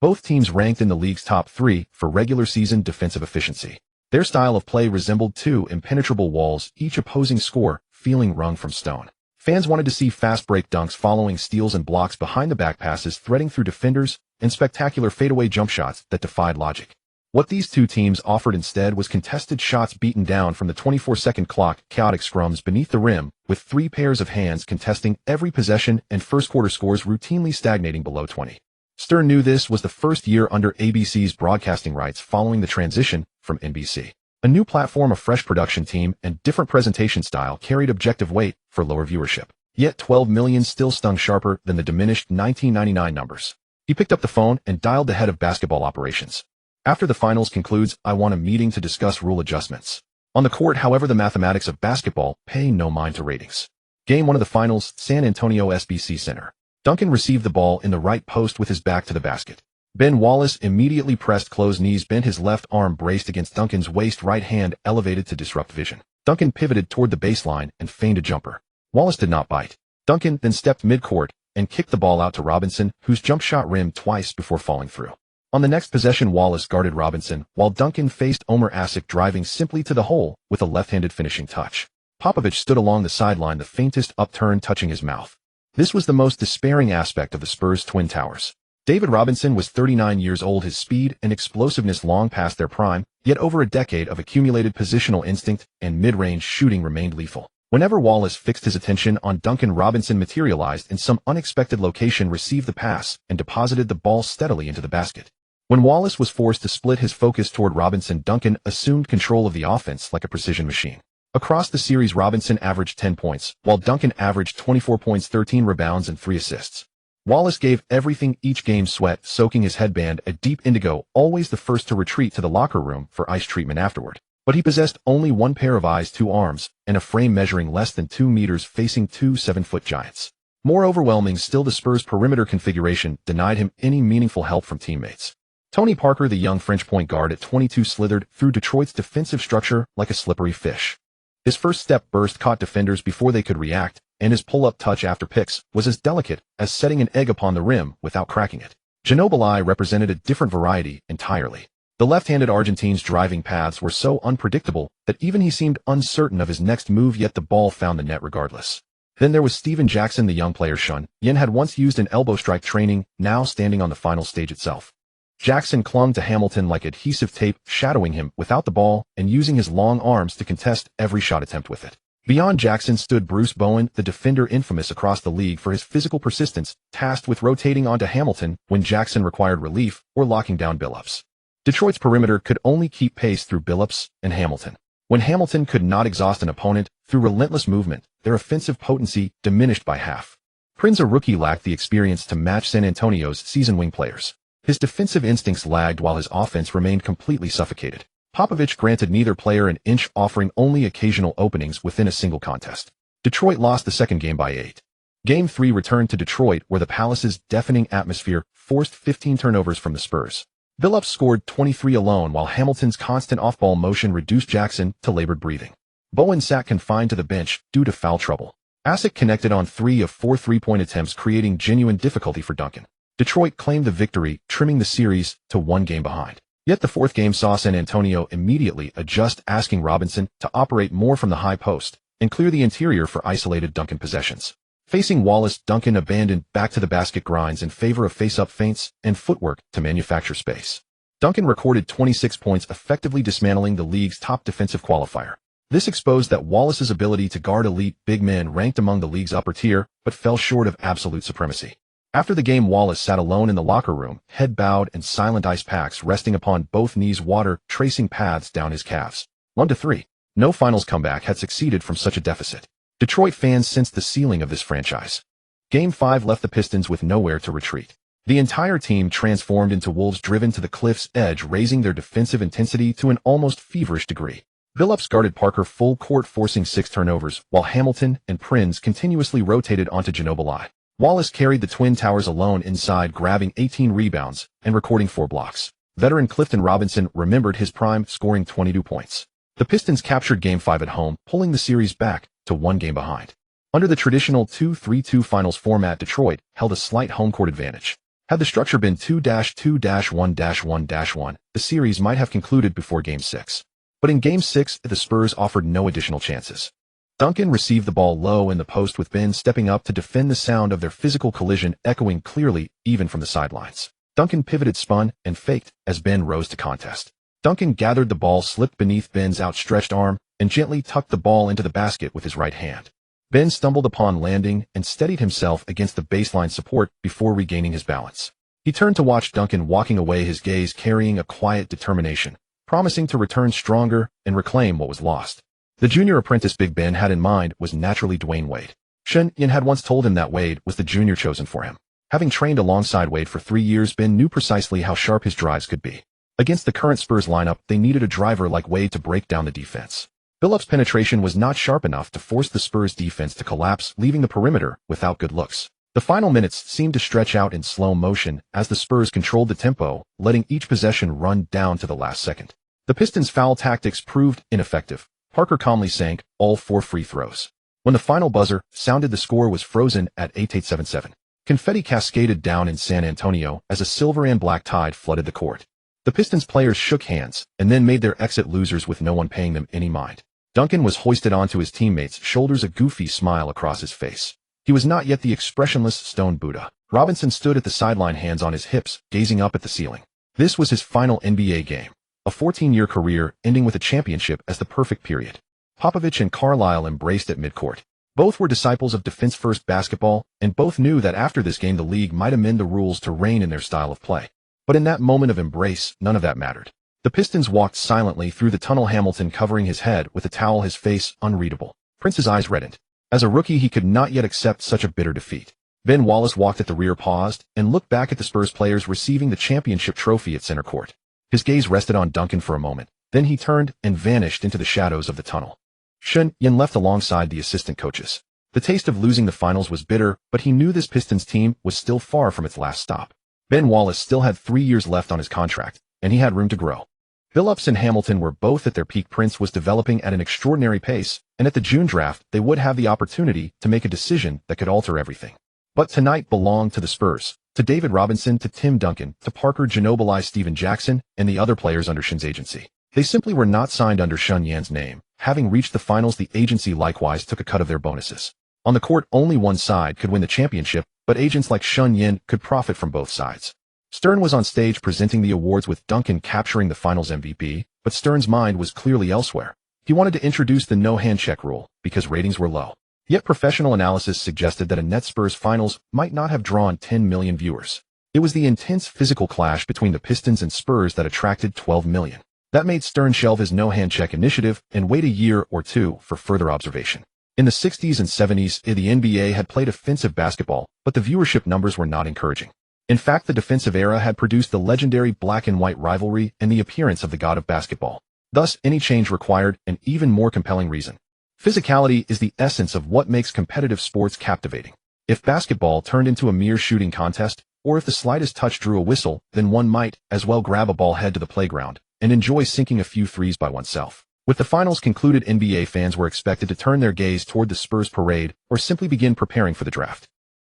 Both teams ranked in the league's top 3 for regular season defensive efficiency. Their style of play resembled 2 impenetrable walls, each opposing score feeling wrung from stone. Fans wanted to see fast break dunks following steals and blocks behind the back, passes threading through defenders, and spectacular fadeaway jump shots that defied logic. What these two teams offered instead was contested shots beaten down from the 24-second clock, chaotic scrums beneath the rim, with 3 pairs of hands contesting every possession, and first-quarter scores routinely stagnating below 20. Stern knew this was the first year under ABC's broadcasting rights following the transition from NBC. A new platform, a fresh production team, and different presentation style carried objective weight for lower viewership. Yet 12 million still stung sharper than the diminished 1999 numbers. He picked up the phone and dialed the head of basketball operations. After the finals concludes, I want a meeting to discuss rule adjustments. On the court, however, the mathematics of basketball pay no mind to ratings. Game 1 of the finals, San Antonio SBC Center. Duncan received the ball in the right post with his back to the basket. Ben Wallace immediately pressed closed knees, bent his left arm braced against Duncan's waist, right hand elevated to disrupt vision. Duncan pivoted toward the baseline and feigned a jumper. Wallace did not bite. Duncan then stepped midcourt and kicked the ball out to Robinson, whose jump shot rimmed twice before falling through. On the next possession, Wallace guarded Robinson, while Duncan faced Omer Asik, driving simply to the hole with a left-handed finishing touch. Popovich stood along the sideline, the faintest upturn touching his mouth. This was the most despairing aspect of the Spurs' Twin Towers. David Robinson was 39 years old, his speed and explosiveness long past their prime, yet over a decade of accumulated positional instinct and mid-range shooting remained lethal. Whenever Wallace fixed his attention on Duncan, Robinson materialized in some unexpected location, received the pass, and deposited the ball steadily into the basket. When Wallace was forced to split his focus toward Robinson, Duncan assumed control of the offense like a precision machine. Across the series, Robinson averaged 10 points, while Duncan averaged 24 points, 13 rebounds, and 3 assists. Wallace gave everything each game, sweat soaking his headband a deep indigo, always the first to retreat to the locker room for ice treatment afterward. But he possessed only one pair of eyes, 2 arms, and a frame measuring less than 2 meters, facing 2 7-foot giants. More overwhelming still, the Spurs' perimeter configuration denied him any meaningful help from teammates. Tony Parker, the young French point guard at 22, slithered through Detroit's defensive structure like a slippery fish. His first step burst caught defenders before they could react, and his pull-up touch after picks was as delicate as setting an egg upon the rim without cracking it. Ginobili represented a different variety entirely. The left-handed Argentine's driving paths were so unpredictable that even he seemed uncertain of his next move, yet the ball found the net regardless. Then there was Steven Jackson, the young player Shen Yan had once used in elbow strike training, now standing on the final stage itself. Jackson clung to Hamilton like adhesive tape, shadowing him without the ball and using his long arms to contest every shot attempt with it. Beyond Jackson stood Bruce Bowen, the defender infamous across the league for his physical persistence, tasked with rotating onto Hamilton when Jackson required relief or locking down Billups. Detroit's perimeter could only keep pace through Billups and Hamilton. When Hamilton could not exhaust an opponent through relentless movement, their offensive potency diminished by half. Prince, a rookie, lacked the experience to match San Antonio's seasoned wing players. His defensive instincts lagged while his offense remained completely suffocated. Popovich granted neither player an inch, offering only occasional openings within a single contest. Detroit lost the second game by 8. Game 3 returned to Detroit, where the Palace's deafening atmosphere forced 15 turnovers from the Spurs. Billups scored 23 alone, while Hamilton's constant off-ball motion reduced Jackson to labored breathing. Bowen sat confined to the bench due to foul trouble. Asik connected on 3 of 4 3-point attempts, creating genuine difficulty for Duncan. Detroit claimed the victory, trimming the series to 1 game behind. Yet the 4th game saw San Antonio immediately adjust, asking Robinson to operate more from the high post and clear the interior for isolated Duncan possessions. Facing Wallace, Duncan abandoned back-to-the-basket grinds in favor of face-up feints and footwork to manufacture space. Duncan recorded 26 points, effectively dismantling the league's top defensive qualifier. This exposed that Wallace's ability to guard elite big men ranked among the league's upper tier, but fell short of absolute supremacy. After the game, Wallace sat alone in the locker room, head bowed and silent, ice packs resting upon both knees, water tracing paths down his calves. 1-3. No finals comeback had succeeded from such a deficit. Detroit fans sensed the ceiling of this franchise. Game 5 left the Pistons with nowhere to retreat. The entire team transformed into wolves driven to the cliff's edge, raising their defensive intensity to an almost feverish degree. Billups guarded Parker full court, forcing 6 turnovers, while Hamilton and Prince continuously rotated onto Ginobili. Wallace carried the Twin Towers alone inside, grabbing 18 rebounds and recording 4 blocks. Veteran Clifton Robinson remembered his prime, scoring 22 points. The Pistons captured Game 5 at home, pulling the series back to 1 game behind. Under the traditional 2-3-2 finals format, Detroit held a slight home court advantage. Had the structure been 2-2-1-1-1, the series might have concluded before Game 6. But in Game 6, the Spurs offered no additional chances. Duncan received the ball low in the post, with Ben stepping up to defend, the sound of their physical collision echoing clearly even from the sidelines. Duncan pivoted, spun, and faked as Ben rose to contest. Duncan gathered the ball, slipped beneath Ben's outstretched arm, and gently tucked the ball into the basket with his right hand. Ben stumbled upon landing and steadied himself against the baseline support before regaining his balance. He turned to watch Duncan walking away, his gaze carrying a quiet determination. promising to return stronger and reclaim what was lost. The junior apprentice Big Ben had in mind was naturally Dwyane Wade. Shen Yan had once told him that Wade was the junior chosen for him. Having trained alongside Wade for 3 years, Ben knew precisely how sharp his drives could be. Against the current Spurs lineup, they needed a driver like Wade to break down the defense. Billup's penetration was not sharp enough to force the Spurs defense to collapse, leaving the perimeter without good looks. The final minutes seemed to stretch out in slow motion as the Spurs controlled the tempo, letting each possession run down to the last second. The Pistons' foul tactics proved ineffective. Parker calmly sank all 4 free throws. When the final buzzer sounded, the score was frozen at 8-8-7-7. Confetti cascaded down in San Antonio as a silver and black tide flooded the court. The Pistons players shook hands and then made their exit losers with no one paying them any mind. Duncan was hoisted onto his teammates' shoulders, a goofy smile across his face. He was not yet the expressionless stone Buddha. Robinson stood at the sideline, hands on his hips, gazing up at the ceiling. This was his final NBA game. A 14-year career ending with a championship as the perfect period. Popovich and Carlisle embraced at midcourt. Both were disciples of defense-first basketball, and both knew that after this game the league might amend the rules to rein in their style of play. But in that moment of embrace, none of that mattered. The Pistons walked silently through the tunnel, Hamilton covering his head with a towel, his face unreadable. Prince's eyes reddened. As a rookie, he could not yet accept such a bitter defeat. Ben Wallace walked at the rear, paused, and looked back at the Spurs players receiving the championship trophy at center court. His gaze rested on Duncan for a moment. Then he turned and vanished into the shadows of the tunnel. Shen Yan left alongside the assistant coaches. The taste of losing the finals was bitter, but he knew this Pistons team was still far from its last stop. Ben Wallace still had 3 years left on his contract, and he had room to grow. Billups and Hamilton were both at their peak. Prince was developing at an extraordinary pace, and at the June draft they would have the opportunity to make a decision that could alter everything. But tonight belonged to the Spurs, to David Robinson, to Tim Duncan, to Parker Ginobili, Steven Jackson, and the other players under Shen's agency. They simply were not signed under Shen Yan's name. Having reached the finals, the agency likewise took a cut of their bonuses. On the court, only one side could win the championship, but agents like Shen Yan could profit from both sides. Stern was on stage presenting the awards with Duncan capturing the finals MVP, but Stern's mind was clearly elsewhere. He wanted to introduce the no-handshake rule, because ratings were low. Yet professional analysis suggested that a Nets Spurs finals might not have drawn 10 million viewers. It was the intense physical clash between the Pistons and Spurs that attracted 12 million. That made Stern shelve his no-handshake initiative and wait a year or two for further observation. In the 60s and 70s, the NBA had played offensive basketball, but the viewership numbers were not encouraging. In fact, the defensive era had produced the legendary black and white rivalry and the appearance of the god of basketball. Thus, any change required an even more compelling reason. Physicality is the essence of what makes competitive sports captivating. If basketball turned into a mere shooting contest, or if the slightest touch drew a whistle, then one might as well grab a ball, head to the playground, and enjoy sinking a few threes by oneself. With the finals concluded, NBA fans were expected to turn their gaze toward the Spurs parade or simply begin preparing for the draft.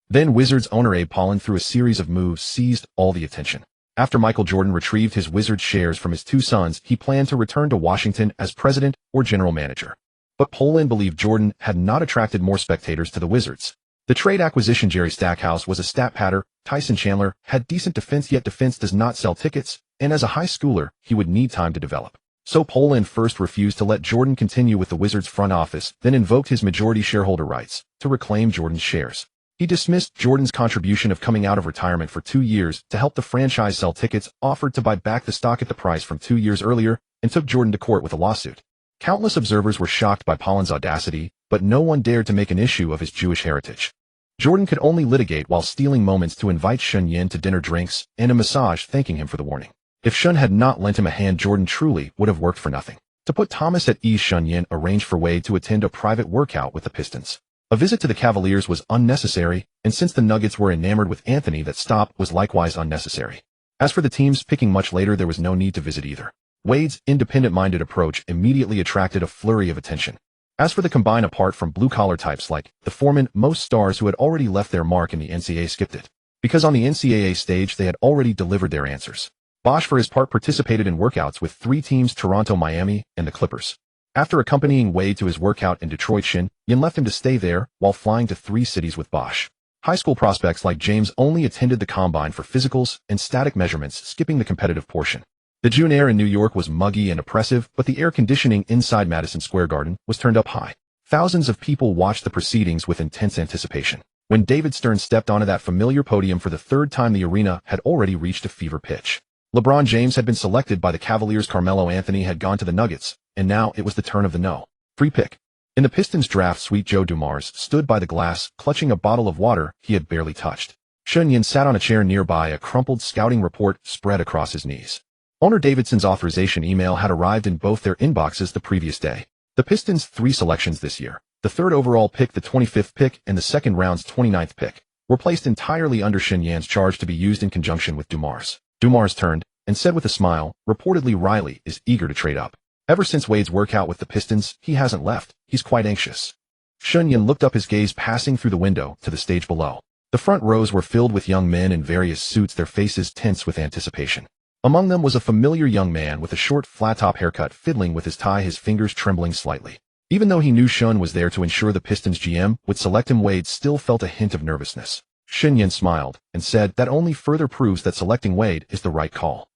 Then Wizards owner Abe Pollin, through a series of moves, seized all the attention. After Michael Jordan retrieved his Wizards shares from his 2 sons, he planned to return to Washington as president or general manager. But Pollin believed Jordan had not attracted more spectators to the Wizards. The trade acquisition, Jerry Stackhouse was a stat patter, Tyson Chandler had decent defense, yet defense does not sell tickets, and as a high schooler, he would need time to develop. So Pollin first refused to let Jordan continue with the Wizards front office, then invoked his majority shareholder rights to reclaim Jordan's shares. He dismissed Jordan's contribution of coming out of retirement for 2 years to help the franchise sell tickets, offered to buy back the stock at the price from 2 years earlier, and took Jordan to court with a lawsuit. Countless observers were shocked by Pollin's audacity, but no one dared to make an issue of his Jewish heritage. Jordan could only litigate while stealing moments to invite Shen Yan to dinner, drinks, and a massage, thanking him for the warning. If Shen had not lent him a hand, Jordan truly would have worked for nothing. To put Thomas at ease, Shen Yan arranged for Wade to attend a private workout with the Pistons. A visit to the Cavaliers was unnecessary, and since the Nuggets were enamored with Anthony, that stop was likewise unnecessary. As for the teams picking much later, there was no need to visit either. Wade's independent-minded approach immediately attracted a flurry of attention. As for the combine, apart from blue-collar types like the Foreman, most stars who had already left their mark in the NCAA skipped it. Because on the NCAA stage they had already delivered their answers. Bosh, for his part, participated in workouts with 3 teams: Toronto, Miami, and the Clippers. After accompanying Wade to his workout in Detroit, Shen Yan left him to stay there while flying to 3 cities with Bosh. High school prospects like James only attended the combine for physicals and static measurements, skipping the competitive portion. The June air in New York was muggy and oppressive, but the air conditioning inside Madison Square Garden was turned up high. Thousands of people watched the proceedings with intense anticipation. When David Stern stepped onto that familiar podium for the 3rd time, the arena had already reached a fever pitch. LeBron James had been selected by the Cavaliers. Carmelo Anthony had gone to the Nuggets, and now it was the turn of the no-free pick. In the Pistons draft suite, Joe Dumars stood by the glass, clutching a bottle of water he had barely touched. Shen Yan sat on a chair nearby, a crumpled scouting report spread across his knees. Owner Davidson's authorization email had arrived in both their inboxes the previous day. The Pistons' 3 selections this year, the 3rd overall pick, the 25th pick, and the 2nd round's 29th pick, were placed entirely under Shen Yan's charge to be used in conjunction with Dumars. Dumars turned and said with a smile, reportedly Riley is eager to trade up. Ever since Wade's workout with the Pistons, he hasn't left. He's quite anxious. Shen Yan looked up, his gaze passing through the window to the stage below. The front rows were filled with young men in various suits, their faces tense with anticipation. Among them was a familiar young man with a short, flat-top haircut, fiddling with his tie, his fingers trembling slightly. Even though he knew Shen was there to ensure the Pistons GM would select him, Wade still felt a hint of nervousness. Shen Yan smiled and said that only further proves that selecting Wade is the right call.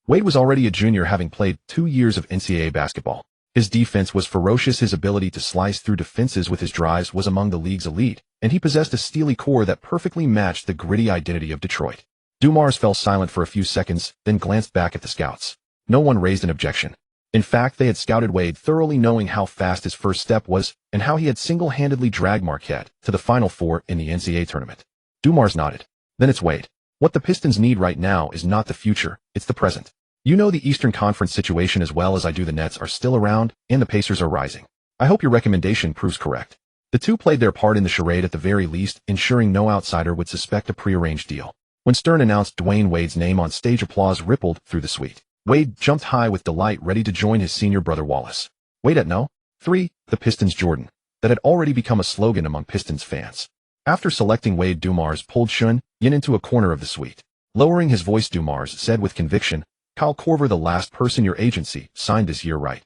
Wade was already a junior, having played 2 years of NCAA basketball. His defense was ferocious, his ability to slice through defenses with his drives was among the league's elite, and he possessed a steely core that perfectly matched the gritty identity of Detroit. Dumars fell silent for a few seconds, then glanced back at the scouts. No one raised an objection. In fact, they had scouted Wade thoroughly, knowing how fast his first step was and how he had single-handedly dragged Marquette to the Final Four in the NCAA tournament. Dumars nodded. Then it's Wade. What the Pistons need right now is not the future, it's the present. You know the Eastern Conference situation as well as I do. The Nets are still around, and the Pacers are rising. I hope your recommendation proves correct. The two played their part in the charade at the very least, ensuring no outsider would suspect a prearranged deal. When Stern announced Dwyane Wade's name on stage, applause rippled through the suite. Wade jumped high with delight, ready to join his senior brother Wallace. Wade at no. 3, the Pistons Jordan, that had already become a slogan among Pistons fans. After selecting Wade, Dumars pulled Shen Yan into a corner of the suite. Lowering his voice, Dumars said with conviction, Kyle Korver, the last person your agency signed this year, right?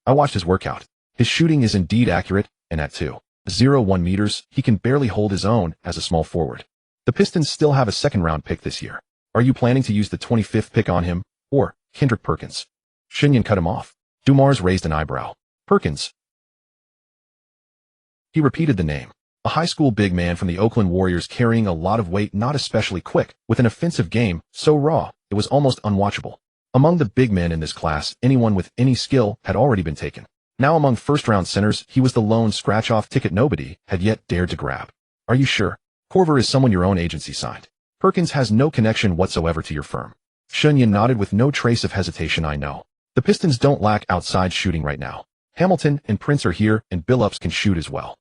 I watched his workout. His shooting is indeed accurate, and at 2.01 meters, he can barely hold his own as a small forward. The Pistons still have a 2nd-round pick this year. Are you planning to use the 25th pick on him, or Kendrick Perkins? Shen Yan cut him off. Dumars raised an eyebrow. Perkins. He repeated the name. A high school big man from the Oakland Warriors, carrying a lot of weight, not especially quick, with an offensive game so raw, it was almost unwatchable. Among the big men in this class, anyone with any skill had already been taken. Now among first-round centers, he was the lone scratch-off ticket nobody had yet dared to grab. Are you sure? Korver is someone your own agency signed. Perkins has no connection whatsoever to your firm. Shen Yan nodded with no trace of hesitation. I know. The Pistons don't lack outside shooting right now. Hamilton and Prince are here, and Billups can shoot as well.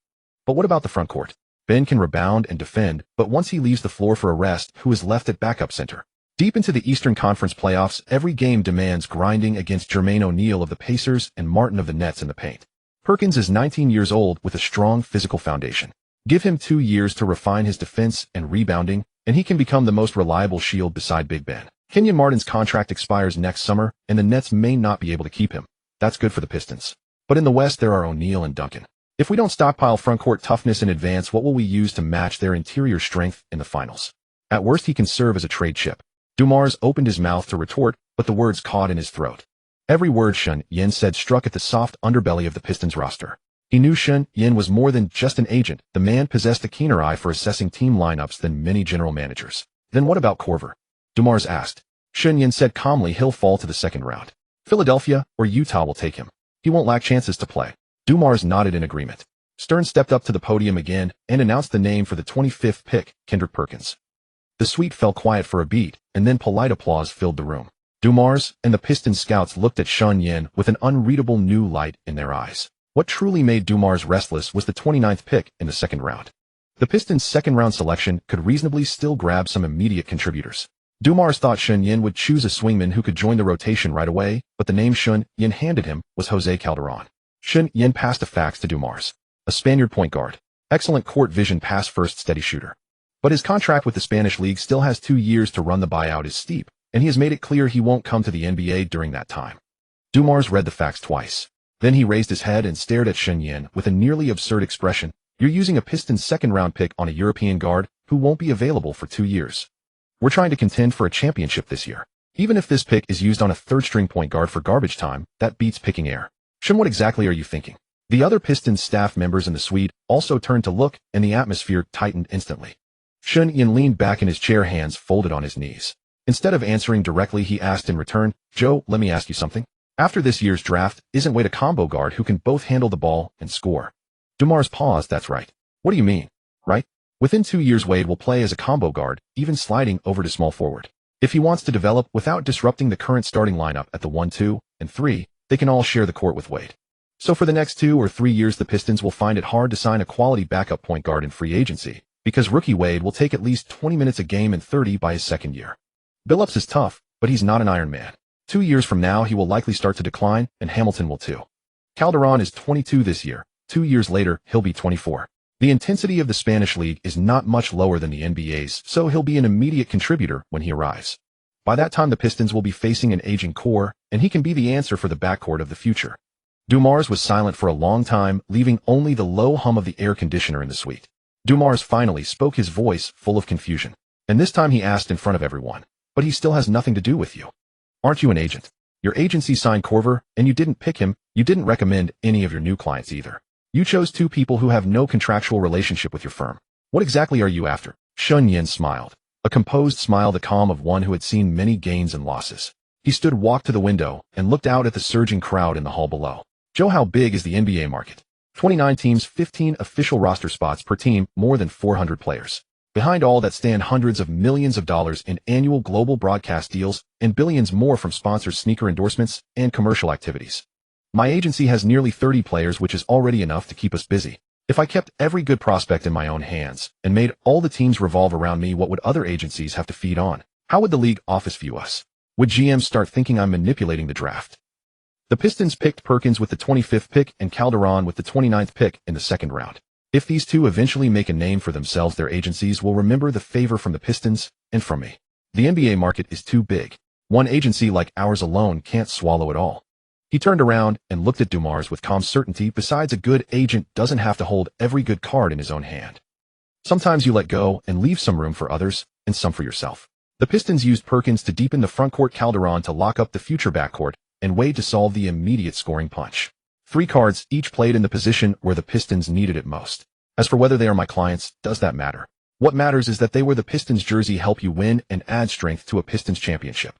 But what about the front court? Ben can rebound and defend, but once he leaves the floor for a rest, who is left at backup center? Deep into the Eastern Conference playoffs, every game demands grinding against Jermaine O'Neal of the Pacers and Martin of the Nets in the paint. Perkins is 19 years old with a strong physical foundation. Give him 2 years to refine his defense and rebounding, and he can become the most reliable shield beside Big Ben. Kenyon Martin's contract expires next summer, and the Nets may not be able to keep him. That's good for the Pistons. But in the West, there are O'Neal and Duncan. If we don't stockpile frontcourt toughness in advance, what will we use to match their interior strength in the finals? At worst, he can serve as a trade chip. Dumars opened his mouth to retort, but the words caught in his throat. Every word Shen Yan said struck at the soft underbelly of the Pistons roster. He knew Shen Yan was more than just an agent. The man possessed a keener eye for assessing team lineups than many general managers. Then what about Korver? Dumars asked. Shen Yan said calmly, he'll fall to the 2nd round. Philadelphia or Utah will take him. He won't lack chances to play. Dumars nodded in agreement. Stern stepped up to the podium again and announced the name for the 25th pick, Kendrick Perkins. The suite fell quiet for a beat, and then polite applause filled the room. Dumars and the Pistons scouts looked at Shen Yan with an unreadable new light in their eyes. What truly made Dumars restless was the 29th pick in the 2nd round. The Pistons' 2nd-round selection could reasonably still grab some immediate contributors. Dumars thought Shen Yan would choose a swingman who could join the rotation right away, but the name Shen Yan handed him was Jose Calderon. Shen Yan passed a fax to Dumars. A Spaniard point guard. Excellent court vision, pass first, steady shooter. But his contract with the Spanish League still has 2 years to run. The buyout is steep, and he has made it clear he won't come to the NBA during that time. Dumars read the fax twice. Then he raised his head and stared at Shen Yan with a nearly absurd expression. You're using a Pistons 2nd-round pick on a European guard who won't be available for 2 years. We're trying to contend for a championship this year. Even if this pick is used on a 3rd-string point guard for garbage time, that beats picking air. Shen, what exactly are you thinking? The other Pistons staff members in the suite also turned to look, and the atmosphere tightened instantly. Shen Yan leaned back in his chair, hands folded on his knees. Instead of answering directly, he asked in return, "Joe, let me ask you something. After this year's draft, isn't Wade a combo guard who can both handle the ball and score?" Dumars paused. "That's right." "What do you mean?" "Right. Within 2 years, Wade will play as a combo guard, even sliding over to small forward. If he wants to develop without disrupting the current starting lineup at the 1, 2, and 3, they can all share the court with Wade. So for the next 2 or 3 years, the Pistons will find it hard to sign a quality backup point guard in free agency, because rookie Wade will take at least 20 minutes a game and 30 by his second year. Billups is tough, but he's not an Iron Man. 2 years from now, he will likely start to decline, and Hamilton will too. Calderon is 22 this year. 2 years later, he'll be 24. The intensity of the Spanish league is not much lower than the NBA's, so he'll be an immediate contributor when he arrives. By that time, the Pistons will be facing an aging core, and he can be the answer for the backcourt of the future." Dumars was silent for a long time, leaving only the low hum of the air conditioner in the suite. Dumars finally spoke, his voice full of confusion. And this time he asked in front of everyone, "But he still has nothing to do with you. Aren't you an agent? Your agency signed Korver, and you didn't pick him. You didn't recommend any of your new clients either. You chose 2 people who have no contractual relationship with your firm. What exactly are you after?" Shen Yan smiled, a composed smile, the calm of one who had seen many gains and losses. He walked to the window and looked out at the surging crowd in the hall below. "Joe, how big is the NBA market? 29 teams, 15 official roster spots per team, more than 400 players. Behind all that stand hundreds of millions of dollars in annual global broadcast deals and billions more from sponsors, sneaker endorsements, and commercial activities. My agency has nearly 30 players, which is already enough to keep us busy. If I kept every good prospect in my own hands and made all the teams revolve around me, what would other agencies have to feed on? How would the league office view us? Would GMs start thinking I'm manipulating the draft?" The Pistons picked Perkins with the 25th pick and Calderon with the 29th pick in the second round. If these 2 eventually make a name for themselves, their agencies will remember the favor from the Pistons and from me. The NBA market is too big. One agency like ours alone can't swallow it all. He turned around and looked at Dumars with calm certainty. Besides, a good agent doesn't have to hold every good card in his own hand. Sometimes you let go and leave some room for others and some for yourself. The Pistons used Perkins to deepen the frontcourt, Calderon to lock up the future backcourt, and Wade to solve the immediate scoring punch. 3 cards, each played in the position where the Pistons needed it most. As for whether they are my clients, does that matter? What matters is that they wear the Pistons jersey, help you win, and add strength to a Pistons championship.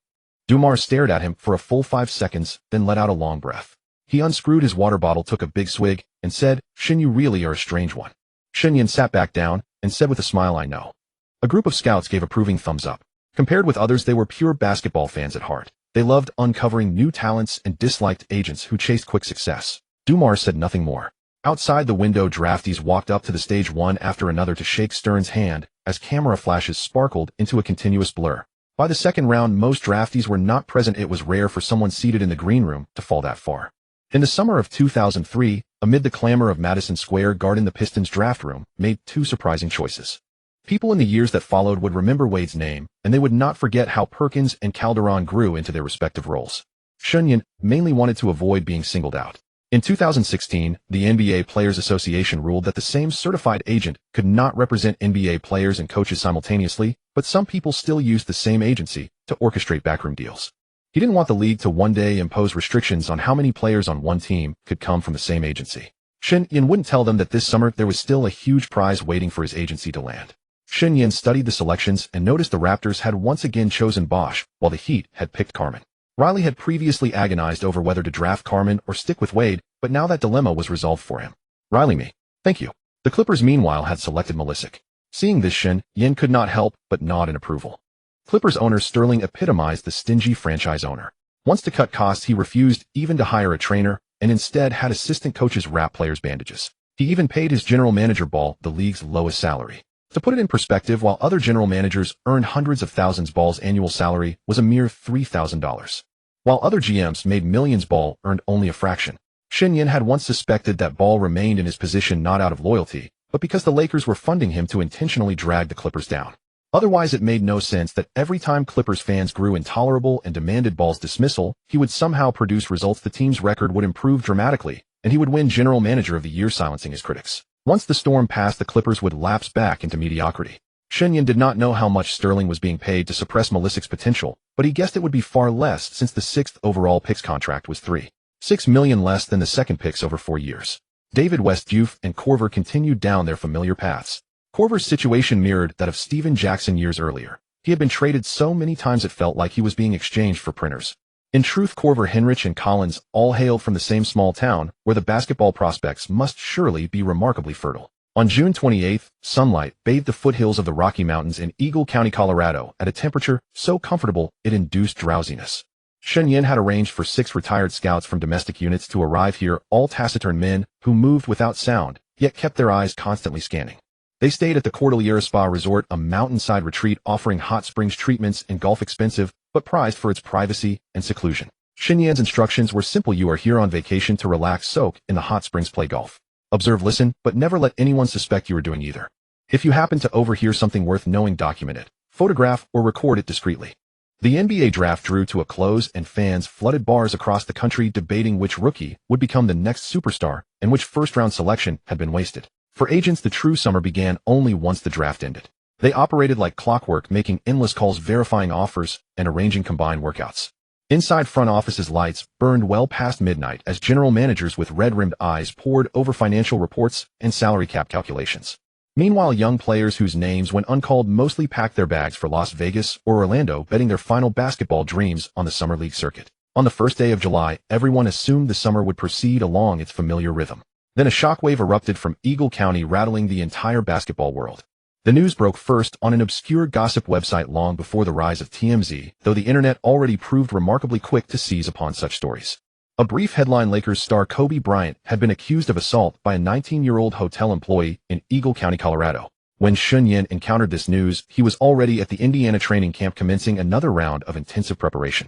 Dumars stared at him for a full 5 seconds, then let out a long breath. He unscrewed his water bottle, took a big swig, and said, "Shen, you really are a strange one." Shen Yan sat back down and said with a smile, "I know." A group of scouts gave approving thumbs up. Compared with others, they were pure basketball fans at heart. They loved uncovering new talents and disliked agents who chased quick success. Dumars said nothing more. Outside the window, draftees walked up to the stage one after another to shake Stern's hand as camera flashes sparkled into a continuous blur. By the second round, most draftees were not present. It was rare for someone seated in the green room to fall that far. In the summer of 2003, amid the clamor of Madison Square Garden, the Pistons draft room made 2 surprising choices. People in the years that followed would remember Wade's name, and they would not forget how Perkins and Calderon grew into their respective roles. Shen Yan mainly wanted to avoid being singled out. In 2016, the NBA Players Association ruled that the same certified agent could not represent NBA players and coaches simultaneously, but some people still used the same agency to orchestrate backroom deals. He didn't want the league to one day impose restrictions on how many players on one team could come from the same agency. Shen Yan wouldn't tell them that this summer there was still a huge prize waiting for his agency to land. Shen Yan studied the selections and noticed the Raptors had once again chosen Bosh, while the Heat had picked Carmen. Riley had previously agonized over whether to draft Carmen or stick with Wade, but now that dilemma was resolved for him. "Riley, me. Thank you." The Clippers meanwhile had selected Milicic. Seeing this, Shen Yan could not help but nod in approval. Clippers owner Sterling epitomized the stingy franchise owner. Once to cut costs, he refused even to hire a trainer and instead had assistant coaches wrap players' bandages. He even paid his general manager Ball the league's lowest salary. To put it in perspective, while other general managers earned hundreds of thousands, Ball's annual salary was a mere $3,000. While other GMs made millions, Ball earned only a fraction. Shen Yan had once suspected that Ball remained in his position not out of loyalty, but because the Lakers were funding him to intentionally drag the Clippers down. Otherwise, it made no sense that every time Clippers fans grew intolerable and demanded Ball's dismissal, he would somehow produce results. The team's record would improve dramatically, and he would win General Manager of the Year, silencing his critics. Once the storm passed, the Clippers would lapse back into mediocrity. Shen Yan did not know how much Sterling was being paid to suppress Milicic's potential, but he guessed it would be far less since the 6th overall picks contract was $3.6 million less than the second picks over 4 years. David West, Diouf, and Korver continued down their familiar paths. Korver's situation mirrored that of Steven Jackson years earlier. He had been traded so many times it felt like he was being exchanged for printers. In truth, Korver, Hinrich, and Collins all hailed from the same small town, where the basketball prospects must surely be remarkably fertile. On June 28th, sunlight bathed the foothills of the Rocky Mountains in Eagle County, Colorado, at a temperature so comfortable it induced drowsiness. Shen Yan had arranged for 6 retired scouts from domestic units to arrive here, all taciturn men who moved without sound, yet kept their eyes constantly scanning. They stayed at the Cordillera Spa Resort, a mountainside retreat offering hot springs treatments and golf, expensive but prized for its privacy and seclusion. Shen Yan's instructions were simple: you are here on vacation to relax, soak in the hot springs, play golf. Observe, listen, but never let anyone suspect you are doing either. If you happen to overhear something worth knowing, document it, photograph, or record it discreetly. The NBA draft drew to a close and fans flooded bars across the country debating which rookie would become the next superstar and which first-round selection had been wasted. For agents, the true summer began only once the draft ended. They operated like clockwork, making endless calls, verifying offers, and arranging combined workouts. Inside front offices, lights burned well past midnight as general managers with red-rimmed eyes pored over financial reports and salary cap calculations. Meanwhile, young players whose names went uncalled mostly packed their bags for Las Vegas or Orlando, betting their final basketball dreams on the summer league circuit. On the first day of July, everyone assumed the summer would proceed along its familiar rhythm. Then a shockwave erupted from Eagle County, rattling the entire basketball world. The news broke first on an obscure gossip website long before the rise of TMZ, though the internet already proved remarkably quick to seize upon such stories. A brief headline: Lakers star Kobe Bryant had been accused of assault by a 19-year-old hotel employee in Eagle County, Colorado. When Shen Yan encountered this news, he was already at the Indiana training camp, commencing another round of intensive preparation.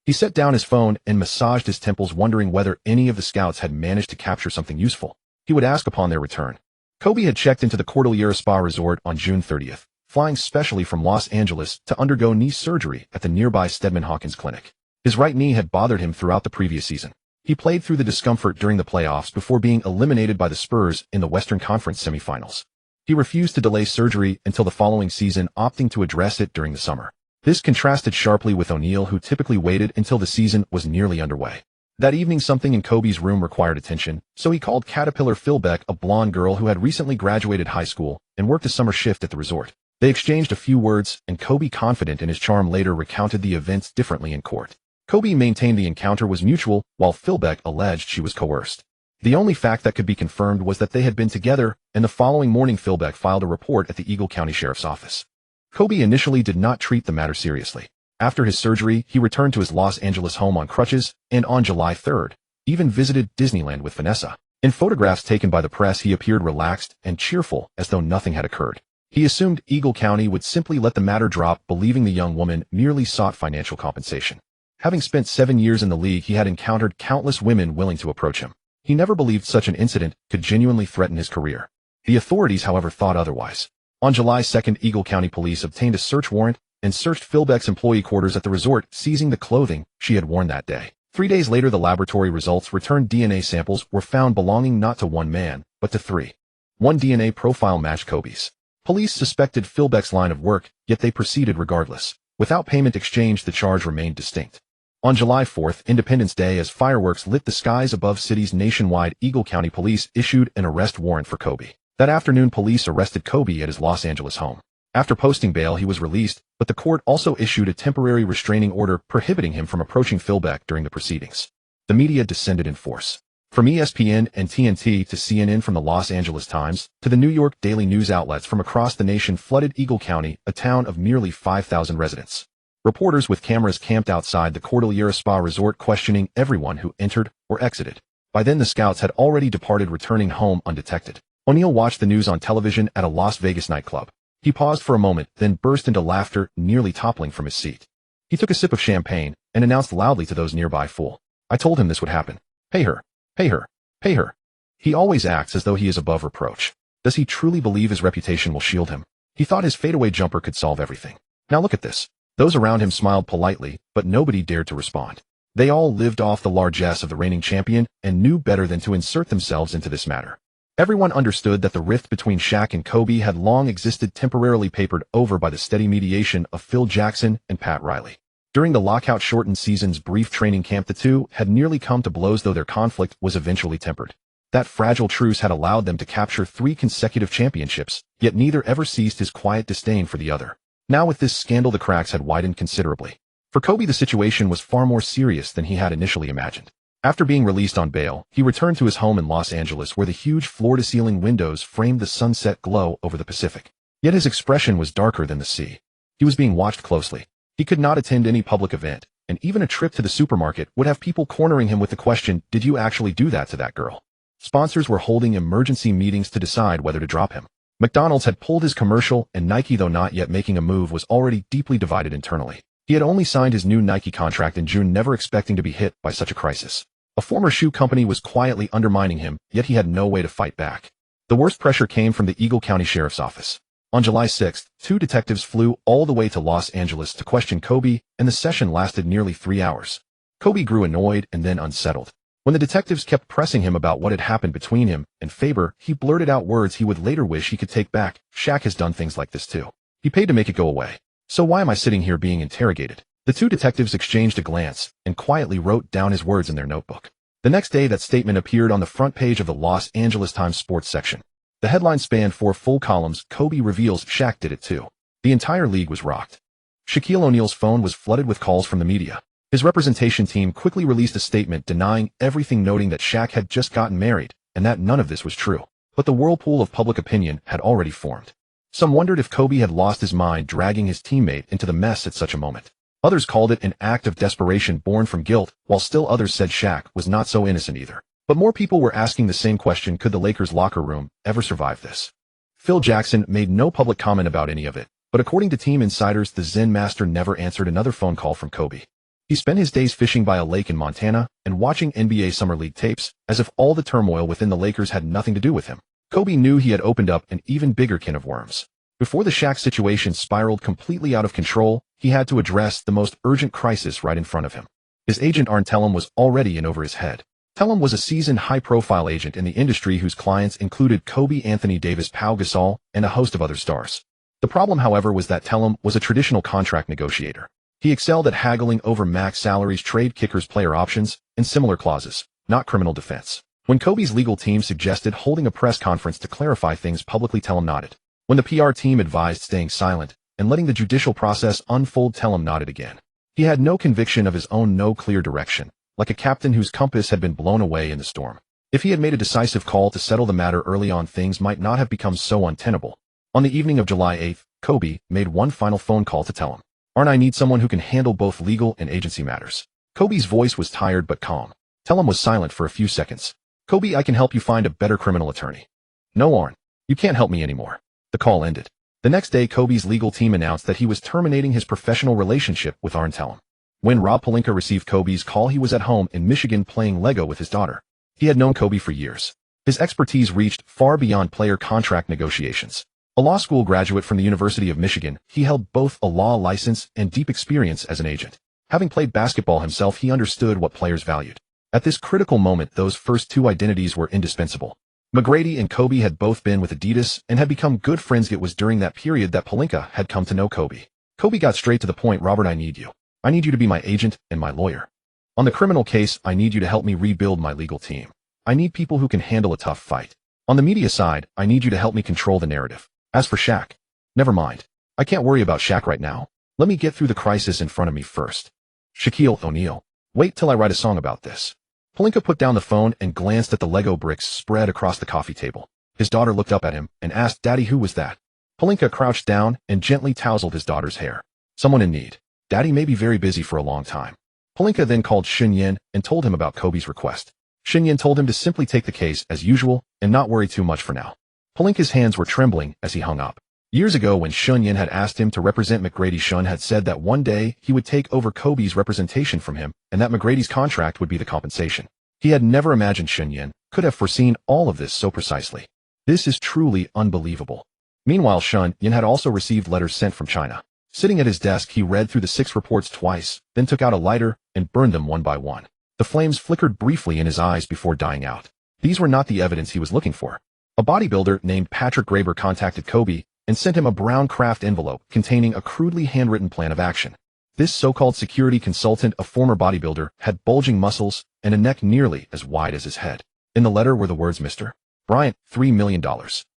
He set down his phone and massaged his temples, wondering whether any of the scouts had managed to capture something useful. He would ask upon their return. Kobe had checked into the Cordillera Spa Resort on June 30th, flying specially from Los Angeles to undergo knee surgery at the nearby Steadman Hawkins Clinic. His right knee had bothered him throughout the previous season. He played through the discomfort during the playoffs before being eliminated by the Spurs in the Western Conference semifinals. He refused to delay surgery until the following season, opting to address it during the summer. This contrasted sharply with O'Neal, who typically waited until the season was nearly underway. That evening, something in Kobe's room required attention, so he called Caterpillar Philbeck, a blonde girl who had recently graduated high school and worked a summer shift at the resort. They exchanged a few words, and Kobe, confident in his charm, later recounted the events differently in court. Kobe maintained the encounter was mutual, while Philbeck alleged she was coerced. The only fact that could be confirmed was that they had been together, and the following morning Philbeck filed a report at the Eagle County Sheriff's Office. Kobe initially did not treat the matter seriously. After his surgery, he returned to his Los Angeles home on crutches, and on July 3rd, even visited Disneyland with Vanessa. In photographs taken by the press, he appeared relaxed and cheerful, as though nothing had occurred. He assumed Eagle County would simply let the matter drop, believing the young woman merely sought financial compensation. Having spent 7 years in the league, he had encountered countless women willing to approach him. He never believed such an incident could genuinely threaten his career. The authorities, however, thought otherwise. On July 2nd, Eagle County police obtained a search warrant and searched Philbeck's employee quarters at the resort, seizing the clothing she had worn that day. 3 days later, the laboratory results returned. DNA samples were found belonging not to one man, but to 3. One DNA profile matched Kobe's. Police suspected Philbeck's line of work, yet they proceeded regardless. Without payment exchange, the charge remained distinct. On July 4th, Independence Day, as fireworks lit the skies above cities nationwide, Eagle County police issued an arrest warrant for Kobe. That afternoon, police arrested Kobe at his Los Angeles home. After posting bail, he was released, but the court also issued a temporary restraining order prohibiting him from approaching Philbeck during the proceedings. The media descended in force. From ESPN and TNT to CNN, from the Los Angeles Times to the New York Daily News, outlets from across the nation flooded Eagle County, a town of nearly 5,000 residents. Reporters with cameras camped outside the Cordillera Spa Resort, questioning everyone who entered or exited. By then, the scouts had already departed, returning home undetected. O'Neal watched the news on television at a Las Vegas nightclub. He paused for a moment, then burst into laughter, nearly toppling from his seat. He took a sip of champagne and announced loudly to those nearby, "Fool. I told him this would happen. Pay her. Pay her. Pay her." He always acts as though he is above reproach. Does he truly believe his reputation will shield him? He thought his fadeaway jumper could solve everything. Now look at this. Those around him smiled politely, but nobody dared to respond. They all lived off the largesse of the reigning champion and knew better than to insert themselves into this matter. Everyone understood that the rift between Shaq and Kobe had long existed, temporarily papered over by the steady mediation of Phil Jackson and Pat Riley. During the lockout-shortened season's brief training camp, the two had nearly come to blows, though their conflict was eventually tempered. That fragile truce had allowed them to capture 3 consecutive championships, yet neither ever ceased his quiet disdain for the other. Now with this scandal, the cracks had widened considerably. For Kobe, the situation was far more serious than he had initially imagined. After being released on bail, he returned to his home in Los Angeles where the huge floor-to-ceiling windows framed the sunset glow over the Pacific. Yet his expression was darker than the sea. He was being watched closely. He could not attend any public event, and even a trip to the supermarket would have people cornering him with the question, "Did you actually do that to that girl?" Sponsors were holding emergency meetings to decide whether to drop him. McDonald's had pulled his commercial, and Nike, though not yet making a move, was already deeply divided internally. He had only signed his new Nike contract in June, never expecting to be hit by such a crisis. A former shoe company was quietly undermining him, yet he had no way to fight back. The worst pressure came from the Eagle County Sheriff's Office. On July 6, 2 detectives flew all the way to Los Angeles to question Kobe, and the session lasted nearly 3 hours. Kobe grew annoyed and then unsettled. When the detectives kept pressing him about what had happened between him and Faber, he blurted out words he would later wish he could take back. "Shaq has done things like this too. He paid to make it go away. So why am I sitting here being interrogated?" The 2 detectives exchanged a glance and quietly wrote down his words in their notebook. The next day, that statement appeared on the front page of the Los Angeles Times sports section. The headline spanned 4 full columns. Kobe reveals Shaq did it too. The entire league was rocked. Shaquille O'Neal's phone was flooded with calls from the media. His representation team quickly released a statement denying everything, noting that Shaq had just gotten married and that none of this was true. But the whirlpool of public opinion had already formed. Some wondered if Kobe had lost his mind, dragging his teammate into the mess at such a moment. Others called it an act of desperation born from guilt, while still others said Shaq was not so innocent either. But more people were asking the same question: could the Lakers' locker room ever survive this? Phil Jackson made no public comment about any of it, but according to team insiders, the Zen master never answered another phone call from Kobe. He spent his days fishing by a lake in Montana and watching NBA Summer League tapes, as if all the turmoil within the Lakers had nothing to do with him. Kobe knew he had opened up an even bigger can of worms. Before the Shaq situation spiraled completely out of control, he had to address the most urgent crisis right in front of him. His agent Arn Tellem was already in over his head. Tellem was a seasoned, high-profile agent in the industry whose clients included Kobe, Anthony Davis, Pau Gasol, and a host of other stars. The problem, however, was that Tellem was a traditional contract negotiator. He excelled at haggling over max salaries, trade kickers, player options, and similar clauses, not criminal defense. When Kobe's legal team suggested holding a press conference to clarify things publicly, Tellem nodded. When the PR team advised staying silent and letting the judicial process unfold, Tellem nodded again. He had no conviction of his own, no clear direction, like a captain whose compass had been blown away in the storm. If he had made a decisive call to settle the matter early on, things might not have become so untenable. On the evening of July 8th, Kobe made one final phone call to Tellem. "Arn, I need someone who can handle both legal and agency matters." Kobe's voice was tired but calm. Tellem was silent for a few seconds. "Kobe, I can help you find a better criminal attorney." "No, Arn, you can't help me anymore." The call ended. The next day, Kobe's legal team announced that he was terminating his professional relationship with Arn Tellem. When Rob Pelinka received Kobe's call, he was at home in Michigan playing Lego with his daughter. He had known Kobe for years. His expertise reached far beyond player contract negotiations. A law school graduate from the University of Michigan, he held both a law license and deep experience as an agent. Having played basketball himself, he understood what players valued. At this critical moment, those first 2 identities were indispensable. McGrady and Kobe had both been with Adidas and had become good friends. It was during that period that Pelinka had come to know Kobe. Kobe got straight to the point. "Robert, I need you. I need you to be my agent and my lawyer. On the criminal case, I need you to help me rebuild my legal team. I need people who can handle a tough fight. On the media side, I need you to help me control the narrative. As for Shaq, never mind. I can't worry about Shaq right now. Let me get through the crisis in front of me first. Shaquille O'Neal, wait till I write a song about this." Pelinka put down the phone and glanced at the Lego bricks spread across the coffee table. His daughter looked up at him and asked, "Daddy, who was that?" Pelinka crouched down and gently tousled his daughter's hair. "Someone in need. Daddy may be very busy for a long time." Pelinka then called Shen Yan and told him about Kobe's request. Shen Yan told him to simply take the case as usual and not worry too much for now. Pelinka's hands were trembling as he hung up. Years ago, when Shen Yan had asked him to represent McGrady, Shen had said that one day he would take over Kobe's representation from him and that McGrady's contract would be the compensation. He had never imagined Shen Yan could have foreseen all of this so precisely. This is truly unbelievable. Meanwhile, Shen Yan had also received letters sent from China. Sitting at his desk, he read through the 6 reports twice, then took out a lighter and burned them one by one. The flames flickered briefly in his eyes before dying out. These were not the evidence he was looking for. A bodybuilder named Patrick Graber contacted Kobe and sent him a brown craft envelope containing a crudely handwritten plan of action. This so-called security consultant, a former bodybuilder, had bulging muscles and a neck nearly as wide as his head. In the letter were the words, "Mr. Bryant, $3 million.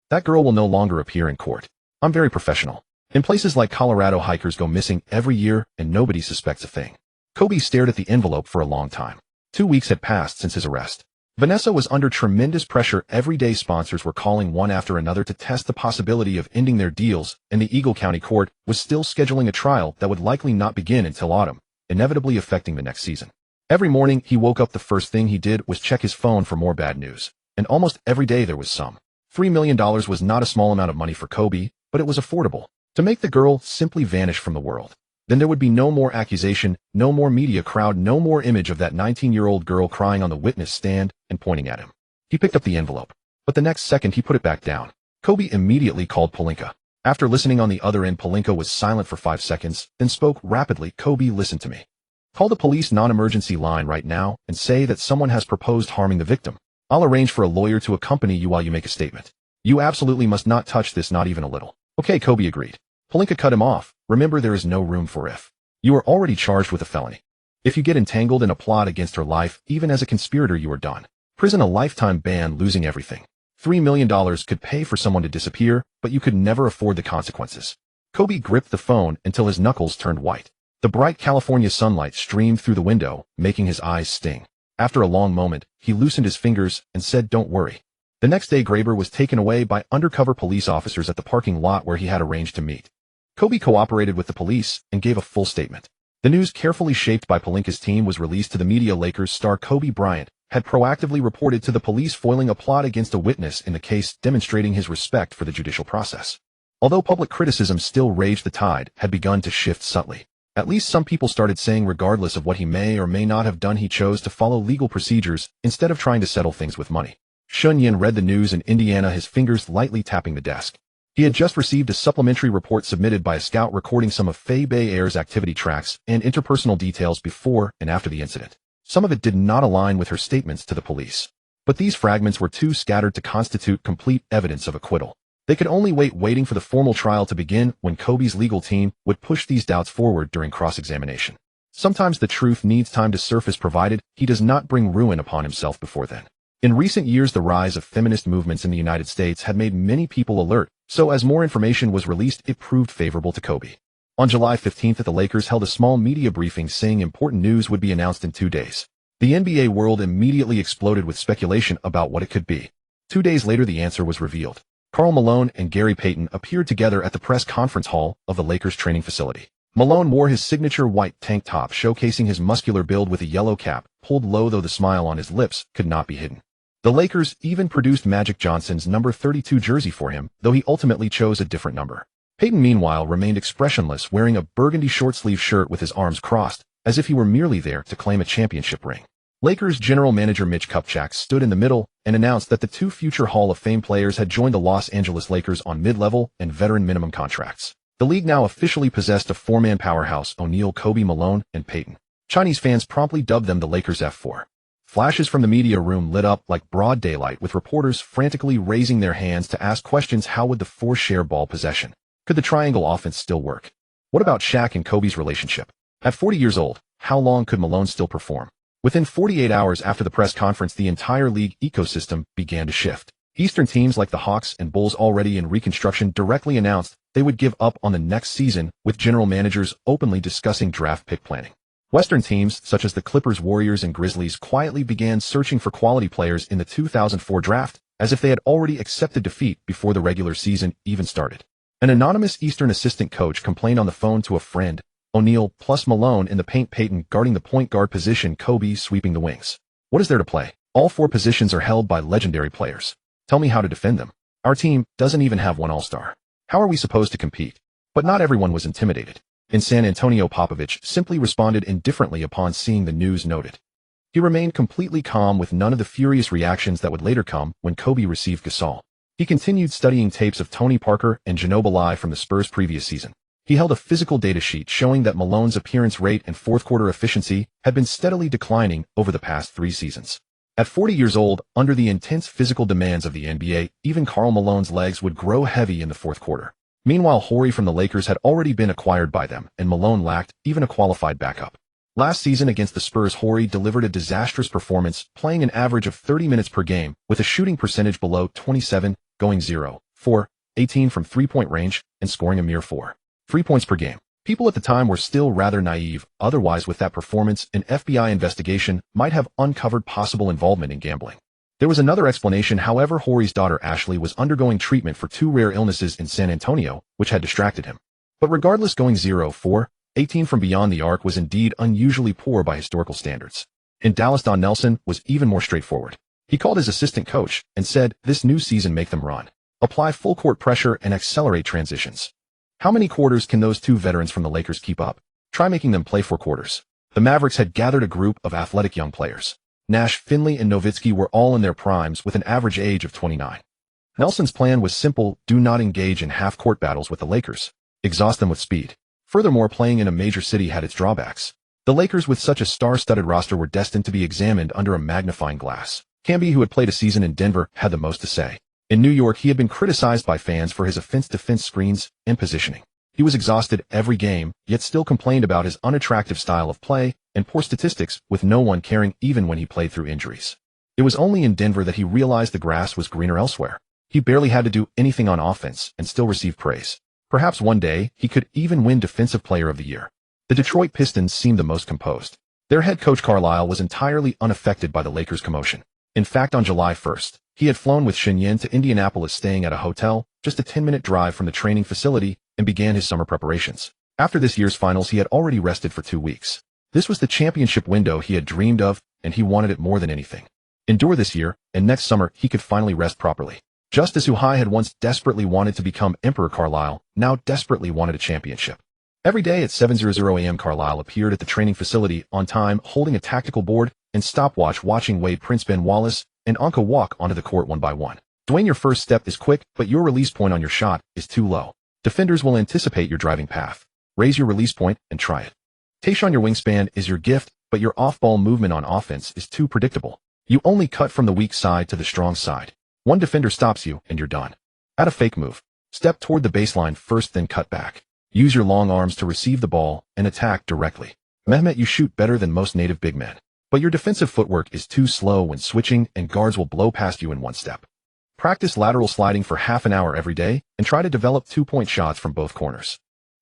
That girl will no longer appear in court. I'm very professional. In places like Colorado, hikers go missing every year and nobody suspects a thing. Kobe stared at the envelope for a long time. 2 weeks had passed since his arrest. Vanessa was under tremendous pressure. Every day sponsors were calling one after another to test the possibility of ending their deals, and the Eagle County Court was still scheduling a trial that would likely not begin until autumn, inevitably affecting the next season. Every morning he woke up, the first thing he did was check his phone for more bad news, and almost every day there was some. $3 million was not a small amount of money for Kobe, but it was affordable to make the girl simply vanish from the world. Then there would be no more accusation, no more media crowd, no more image of that 19-year-old girl crying on the witness stand and pointing at him. He picked up the envelope, but the next second he put it back down. Kobe immediately called Pelinka. After listening on the other end, Pelinka was silent for 5 seconds, then spoke rapidly. Kobe, listen to me. Call the police non-emergency line right now and say that someone has proposed harming the victim. I'll arrange for a lawyer to accompany you while you make a statement. You absolutely must not touch this, not even a little. Okay, Kobe agreed. Pelinka cut him off. Remember, there is no room for if. You are already charged with a felony. If you get entangled in a plot against her life, even as a conspirator, you are done. Prison, a lifetime ban, losing everything. $3 million could pay for someone to disappear, but you could never afford the consequences. Kobe gripped the phone until his knuckles turned white. The bright California sunlight streamed through the window, making his eyes sting. After a long moment, he loosened his fingers and said, "Don't worry." The next day, Graber was taken away by undercover police officers at the parking lot where he had arranged to meet. Kobe cooperated with the police and gave a full statement. The news, carefully shaped by Pelinka's team, was released to the media. Lakers star Kobe Bryant had proactively reported to the police foiling a plot against a witness in the case, demonstrating his respect for the judicial process. Although public criticism still raged, the tide had begun to shift subtly. At least some people started saying regardless of what he may or may not have done, he chose to follow legal procedures instead of trying to settle things with money. Shen Yan read the news in Indiana, his fingers lightly tapping the desk. He had just received a supplementary report submitted by a scout recording some of Faye Bay Air's activity tracks and interpersonal details before and after the incident. Some of it did not align with her statements to the police, but these fragments were too scattered to constitute complete evidence of acquittal. They could only waiting for the formal trial to begin, when Kobe's legal team would push these doubts forward during cross-examination. Sometimes the truth needs time to surface, provided he does not bring ruin upon himself before then. In recent years, the rise of feminist movements in the United States had made many people alert, so as more information was released, it proved favorable to Kobe. On July 15th, the Lakers held a small media briefing saying important news would be announced in 2 days. The NBA world immediately exploded with speculation about what it could be. 2 days later, the answer was revealed. Karl Malone and Gary Payton appeared together at the press conference hall of the Lakers training facility. Malone wore his signature white tank top, showcasing his muscular build with a yellow cap pulled low, though the smile on his lips could not be hidden. The Lakers even produced Magic Johnson's number 32 jersey for him, though he ultimately chose a different number. Payton, meanwhile, remained expressionless, wearing a burgundy short-sleeve shirt with his arms crossed, as if he were merely there to claim a championship ring. Lakers general manager Mitch Kupchak stood in the middle and announced that the 2 future Hall of Fame players had joined the Los Angeles Lakers on mid-level and veteran minimum contracts. The league now officially possessed a 4-man powerhouse: O'Neal, Kobe, Malone, and Payton. Chinese fans promptly dubbed them the Lakers F4. Flashes from the media room lit up like broad daylight, with reporters frantically raising their hands to ask questions. How would the 4 share ball possession? Could the triangle offense still work? What about Shaq and Kobe's relationship? At 40 years old, how long could Malone still perform? Within 48 hours after the press conference, the entire league ecosystem began to shift. Eastern teams like the Hawks and Bulls, already in reconstruction, directly announced they would give up on the next season, with general managers openly discussing draft pick planning. Western teams, such as the Clippers, Warriors, and Grizzlies, quietly began searching for quality players in the 2004 draft, as if they had already accepted defeat before the regular season even started. An anonymous Eastern assistant coach complained on the phone to a friend: O'Neal plus Malone in the paint, Payton guarding the point guard position, Kobe sweeping the wings. What is there to play? All 4 positions are held by legendary players. Tell me how to defend them. Our team doesn't even have one all-star. How are we supposed to compete? But not everyone was intimidated. In San Antonio, Popovich simply responded indifferently upon seeing the news, noted. He remained completely calm, with none of the furious reactions that would later come when Kobe received Gasol. He continued studying tapes of Tony Parker and Ginobili from the Spurs' previous season. He held a physical data sheet showing that Malone's appearance rate and fourth-quarter efficiency had been steadily declining over the past 3 seasons. At 40 years old, under the intense physical demands of the NBA, even Karl Malone's legs would grow heavy in the fourth quarter. Meanwhile, Horry from the Lakers had already been acquired by them, and Malone lacked even a qualified backup. Last season against the Spurs, Horry delivered a disastrous performance, playing an average of 30 minutes per game, with a shooting percentage below 27, going 0-4, 18 from three-point range, and scoring a mere 4. 3 points per game. People at the time were still rather naive, otherwise with that performance, an FBI investigation might have uncovered possible involvement in gambling. There was another explanation, however. Horry's daughter Ashley was undergoing treatment for 2 rare illnesses in San Antonio, which had distracted him. But regardless, going 0-4-18 from beyond the arc was indeed unusually poor by historical standards. In Dallas, Don Nelson was even more straightforward. He called his assistant coach and said, "This new season, make them run. Apply full court pressure and accelerate transitions." How many quarters can those 2 veterans from the Lakers keep up? Try making them play 4 quarters. The Mavericks had gathered a group of athletic young players. Nash, Finley, and Nowitzki were all in their primes with an average age of 29. Nelson's plan was simple: do not engage in half-court battles with the Lakers. Exhaust them with speed. Furthermore, playing in a major city had its drawbacks. The Lakers, with such a star-studded roster, were destined to be examined under a magnifying glass. Camby, who had played a season in Denver, had the most to say. In New York, he had been criticized by fans for his offense-defense screens and positioning. He was exhausted every game, yet still complained about his unattractive style of play and poor statistics, with no one caring even when he played through injuries. It was only in Denver that he realized the grass was greener elsewhere. He barely had to do anything on offense and still received praise. Perhaps one day, he could even win Defensive Player of the Year. The Detroit Pistons seemed the most composed. Their head coach Carlisle was entirely unaffected by the Lakers' commotion. In fact, on July 1st, he had flown with Shen Yan to Indianapolis, staying at a hotel just a 10-minute drive from the training facility, and began his summer preparations. After this year's finals, he had already rested for 2 weeks. This was the championship window he had dreamed of, and he wanted it more than anything. Endure this year, and next summer he could finally rest properly. Just as Uhai had once desperately wanted to become Emperor, Carlisle now desperately wanted a championship. Every day at 7:00 a.m. Carlisle appeared at the training facility on time, holding a tactical board and stopwatch, watching Wade, Prince, Ben Wallace, and Anka walk onto the court one by one. Dwyane, your first step is quick, but your release point on your shot is too low. Defenders will anticipate your driving path. Raise your release point and try it. Tayshaun, your wingspan is your gift, but your off-ball movement on offense is too predictable. You only cut from the weak side to the strong side. One defender stops you, and you're done. Add a fake move. Step toward the baseline first, then cut back. Use your long arms to receive the ball and attack directly. Mehmet, you shoot better than most native big men, but your defensive footwork is too slow when switching, and guards will blow past you in one step. Practice lateral sliding for half an hour every day, and try to develop 2-point shots from both corners.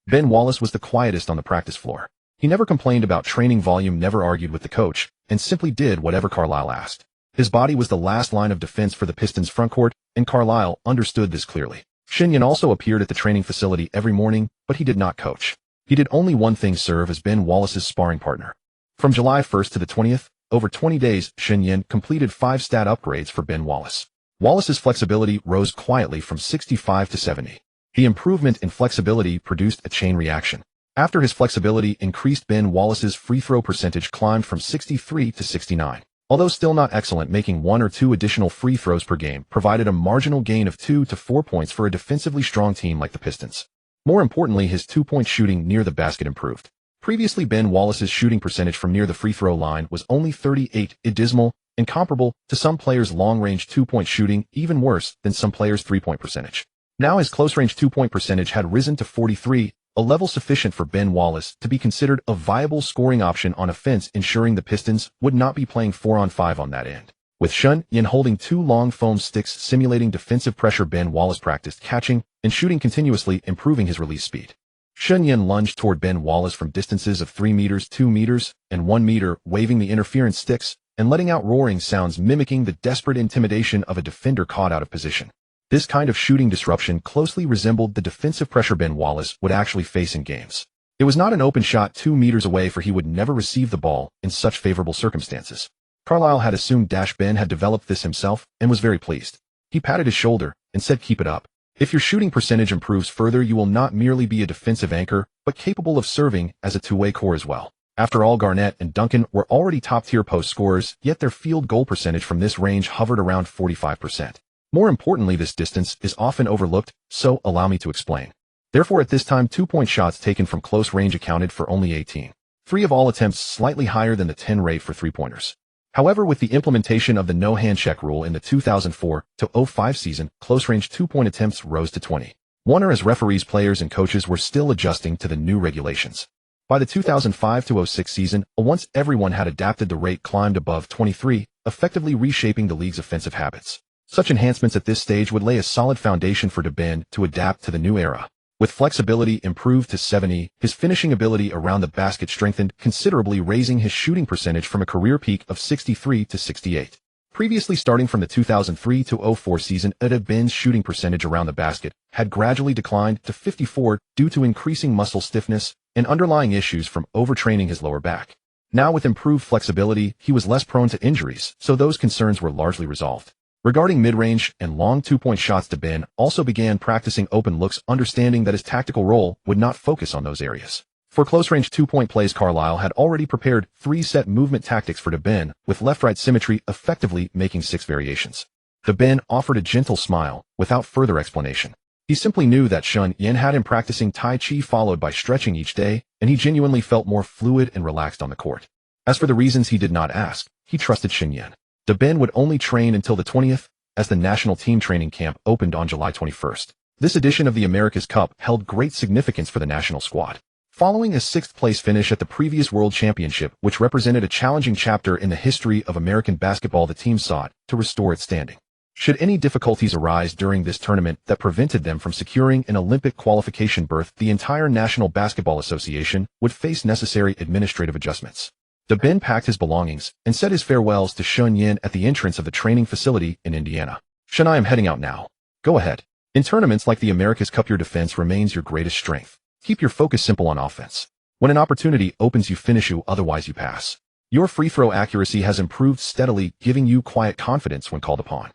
Ben Wallace was the quietest on the practice floor. He never complained about training volume, never argued with the coach, and simply did whatever Carlisle asked. His body was the last line of defense for the Pistons' frontcourt, and Carlisle understood this clearly. Shen Yan also appeared at the training facility every morning, but he did not coach. He did only one thing: serve as Ben Wallace's sparring partner. From July 1st to the 20th, over 20 days, Shen Yan completed 5 stat upgrades for Ben Wallace. Wallace's flexibility rose quietly from 65 to 70. The improvement in flexibility produced a chain reaction. After his flexibility increased, Ben Wallace's free throw percentage climbed from 63 to 69. Although still not excellent, making 1 or 2 additional free throws per game provided a marginal gain of 2 to 4 points for a defensively strong team like the Pistons. More importantly, his 2-point shooting near the basket improved. Previously, Ben Wallace's shooting percentage from near the free throw line was only 38, dismal, and comparable to some players' long-range 2-point shooting, even worse than some players' 3-point percentage. Now his close-range 2-point percentage had risen to 43, a level sufficient for Ben Wallace to be considered a viable scoring option on offense, ensuring the Pistons would not be playing 4-on-5 on that end. With Shen Yan holding 2 long foam sticks simulating defensive pressure, Ben Wallace practiced catching and shooting continuously, improving his release speed. Shen Yan lunged toward Ben Wallace from distances of 3 meters, 2 meters, and 1 meter, waving the interference sticks and letting out roaring sounds mimicking the desperate intimidation of a defender caught out of position. This kind of shooting disruption closely resembled the defensive pressure Ben Wallace would actually face in games. It was not an open shot 2 meters away, for he would never receive the ball in such favorable circumstances. Carlisle had assumed Ben had developed this himself and was very pleased. He patted his shoulder and said, "Keep it up. If your shooting percentage improves further, you will not merely be a defensive anchor, but capable of serving as a two-way core as well." After all, Garnett and Duncan were already top-tier post scorers, yet their field goal percentage from this range hovered around 45%. More importantly, this distance is often overlooked, so allow me to explain. Therefore, at this time, 2-point shots taken from close range accounted for only 18. 3 of all attempts, slightly higher than the 10 rate for 3-pointers. However, with the implementation of the no hand check rule in the 2004-05 season, close-range 2-point attempts rose to 20. Wonder as referees, players, and coaches were still adjusting to the new regulations. By the 2005-06 season, once everyone had adapted, the rate climbed above 23, effectively reshaping the league's offensive habits. Such enhancements at this stage would lay a solid foundation for Ben to adapt to the new era. With flexibility improved to 70, his finishing ability around the basket strengthened considerably, raising his shooting percentage from a career peak of 63 to 68. Previously, starting from the 2003-04 season, Dwyane shooting percentage around the basket had gradually declined to 54 due to increasing muscle stiffness and underlying issues from overtraining his lower back. Now with improved flexibility, he was less prone to injuries, so those concerns were largely resolved. Regarding mid-range and long two-point shots, Dwyane also began practicing open looks, understanding that his tactical role would not focus on those areas. For close-range two-point plays, Carlisle had already prepared 3-set movement tactics for Dwyane, with left-right symmetry effectively making 6 variations. Dwyane offered a gentle smile, without further explanation. He simply knew that Shen Yan had him practicing Tai Chi followed by stretching each day, and he genuinely felt more fluid and relaxed on the court. As for the reasons, he did not ask. He trusted Shen Yan. Dwyane would only train until the 20th, as the national team training camp opened on July 21st. This edition of the America's Cup held great significance for the national squad. Following a 6th-place finish at the previous World Championship, which represented a challenging chapter in the history of American basketball, the team sought to restore its standing. Should any difficulties arise during this tournament that prevented them from securing an Olympic qualification berth, the entire National Basketball Association would face necessary administrative adjustments. Dwyane packed his belongings and said his farewells to Shen Yan at the entrance of the training facility in Indiana. "Shen, I am heading out now. Go ahead. In tournaments like the America's Cup, your defense remains your greatest strength. Keep your focus simple on offense. When an opportunity opens, you finish, you otherwise you pass. Your free throw accuracy has improved steadily, giving you quiet confidence when called upon."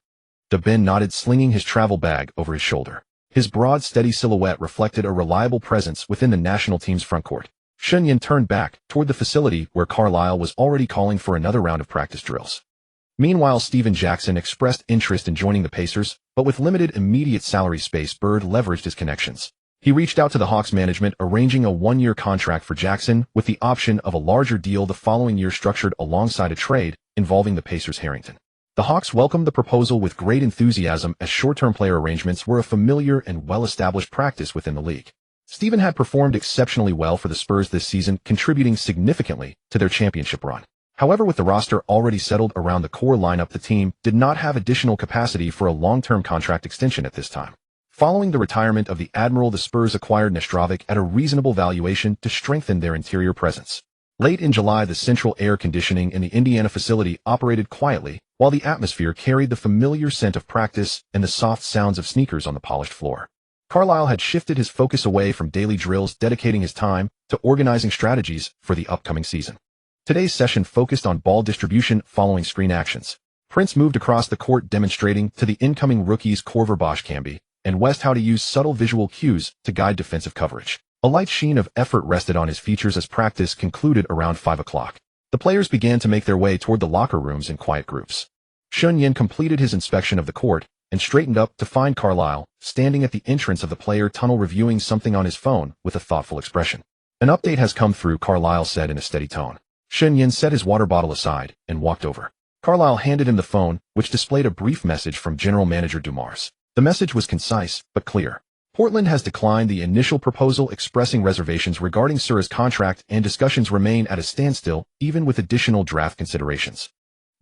Dwyane nodded, slinging his travel bag over his shoulder. His broad, steady silhouette reflected a reliable presence within the national team's frontcourt. Shen Yan turned back toward the facility where Carlisle was already calling for another round of practice drills. Meanwhile, Stephen Jackson expressed interest in joining the Pacers, but with limited immediate salary space, Bird leveraged his connections. He reached out to the Hawks management, arranging a 1-year contract for Jackson with the option of a larger deal the following year, structured alongside a trade involving the Pacers' Harrington. The Hawks welcomed the proposal with great enthusiasm, as short-term player arrangements were a familiar and well-established practice within the league. Stephen had performed exceptionally well for the Spurs this season, contributing significantly to their championship run. However, with the roster already settled around the core lineup, the team did not have additional capacity for a long-term contract extension at this time. Following the retirement of the Admiral, the Spurs acquired Nestrovic at a reasonable valuation to strengthen their interior presence. Late in July, the central air conditioning in the Indiana facility operated quietly, while the atmosphere carried the familiar scent of practice and the soft sounds of sneakers on the polished floor. Carlisle had shifted his focus away from daily drills, dedicating his time to organizing strategies for the upcoming season. Today's session focused on ball distribution following screen actions. Prince moved across the court, demonstrating to the incoming rookies Corver, Bosch, Camby, and West how to use subtle visual cues to guide defensive coverage. A light sheen of effort rested on his features as practice concluded around 5 o'clock. The players began to make their way toward the locker rooms in quiet groups. Shen Yan completed his inspection of the court and straightened up to find Carlisle standing at the entrance of the player tunnel, reviewing something on his phone with a thoughtful expression. "An update has come through," Carlisle said in a steady tone. Shen Yan set his water bottle aside and walked over. Carlisle handed him the phone, which displayed a brief message from General Manager Dumars. The message was concise but clear. "Portland has declined the initial proposal, expressing reservations regarding Sura's contract, and discussions remain at a standstill, even with additional draft considerations."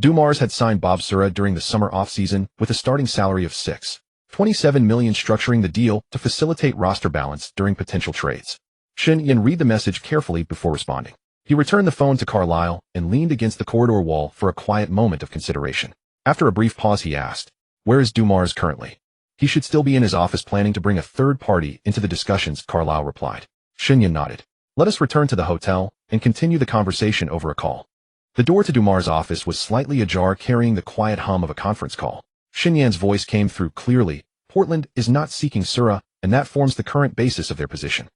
Dumars had signed Bob Sura during the summer offseason with a starting salary of $6.27 million, structuring the deal to facilitate roster balance during potential trades. Shen Yan read the message carefully before responding. He returned the phone to Carlisle and leaned against the corridor wall for a quiet moment of consideration. After a brief pause, he asked, "Where is Dumars currently?" "He should still be in his office, planning to bring a third party into the discussions," Carlisle replied. Shen Yan nodded. "Let us return to the hotel and continue the conversation over a call." The door to Dumars' office was slightly ajar, carrying the quiet hum of a conference call. Shen Yan's voice came through clearly. "Portland is not seeking Sura, and that forms the current basis of their position.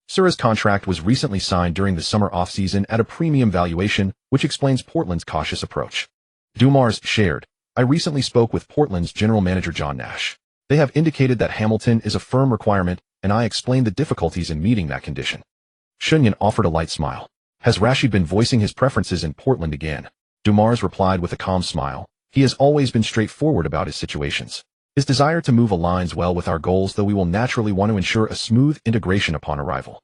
Sura's contract was recently signed during the summer offseason at a premium valuation, which explains Portland's cautious approach." Dumars shared, "I recently spoke with Portland's general manager John Nash. They have indicated that Hamilton is a firm requirement, and I explained the difficulties in meeting that condition." Shen Yan offered a light smile. "Has Rashid been voicing his preferences in Portland again?" Dumars replied with a calm smile. "He has always been straightforward about his situations. His desire to move aligns well with our goals, though we will naturally want to ensure a smooth integration upon arrival.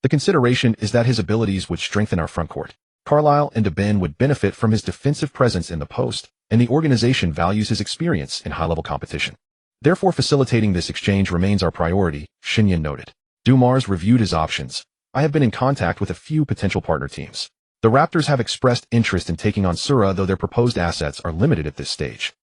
The consideration is that his abilities would strengthen our frontcourt. Carlisle and Dwyane would benefit from his defensive presence in the post, and the organization values his experience in high-level competition. Therefore, facilitating this exchange remains our priority," Shen Yan noted. Dumars reviewed his options. I have been in contact with a few potential partner teams. The Raptors have expressed interest in taking on Sura, though their proposed assets are limited at this stage.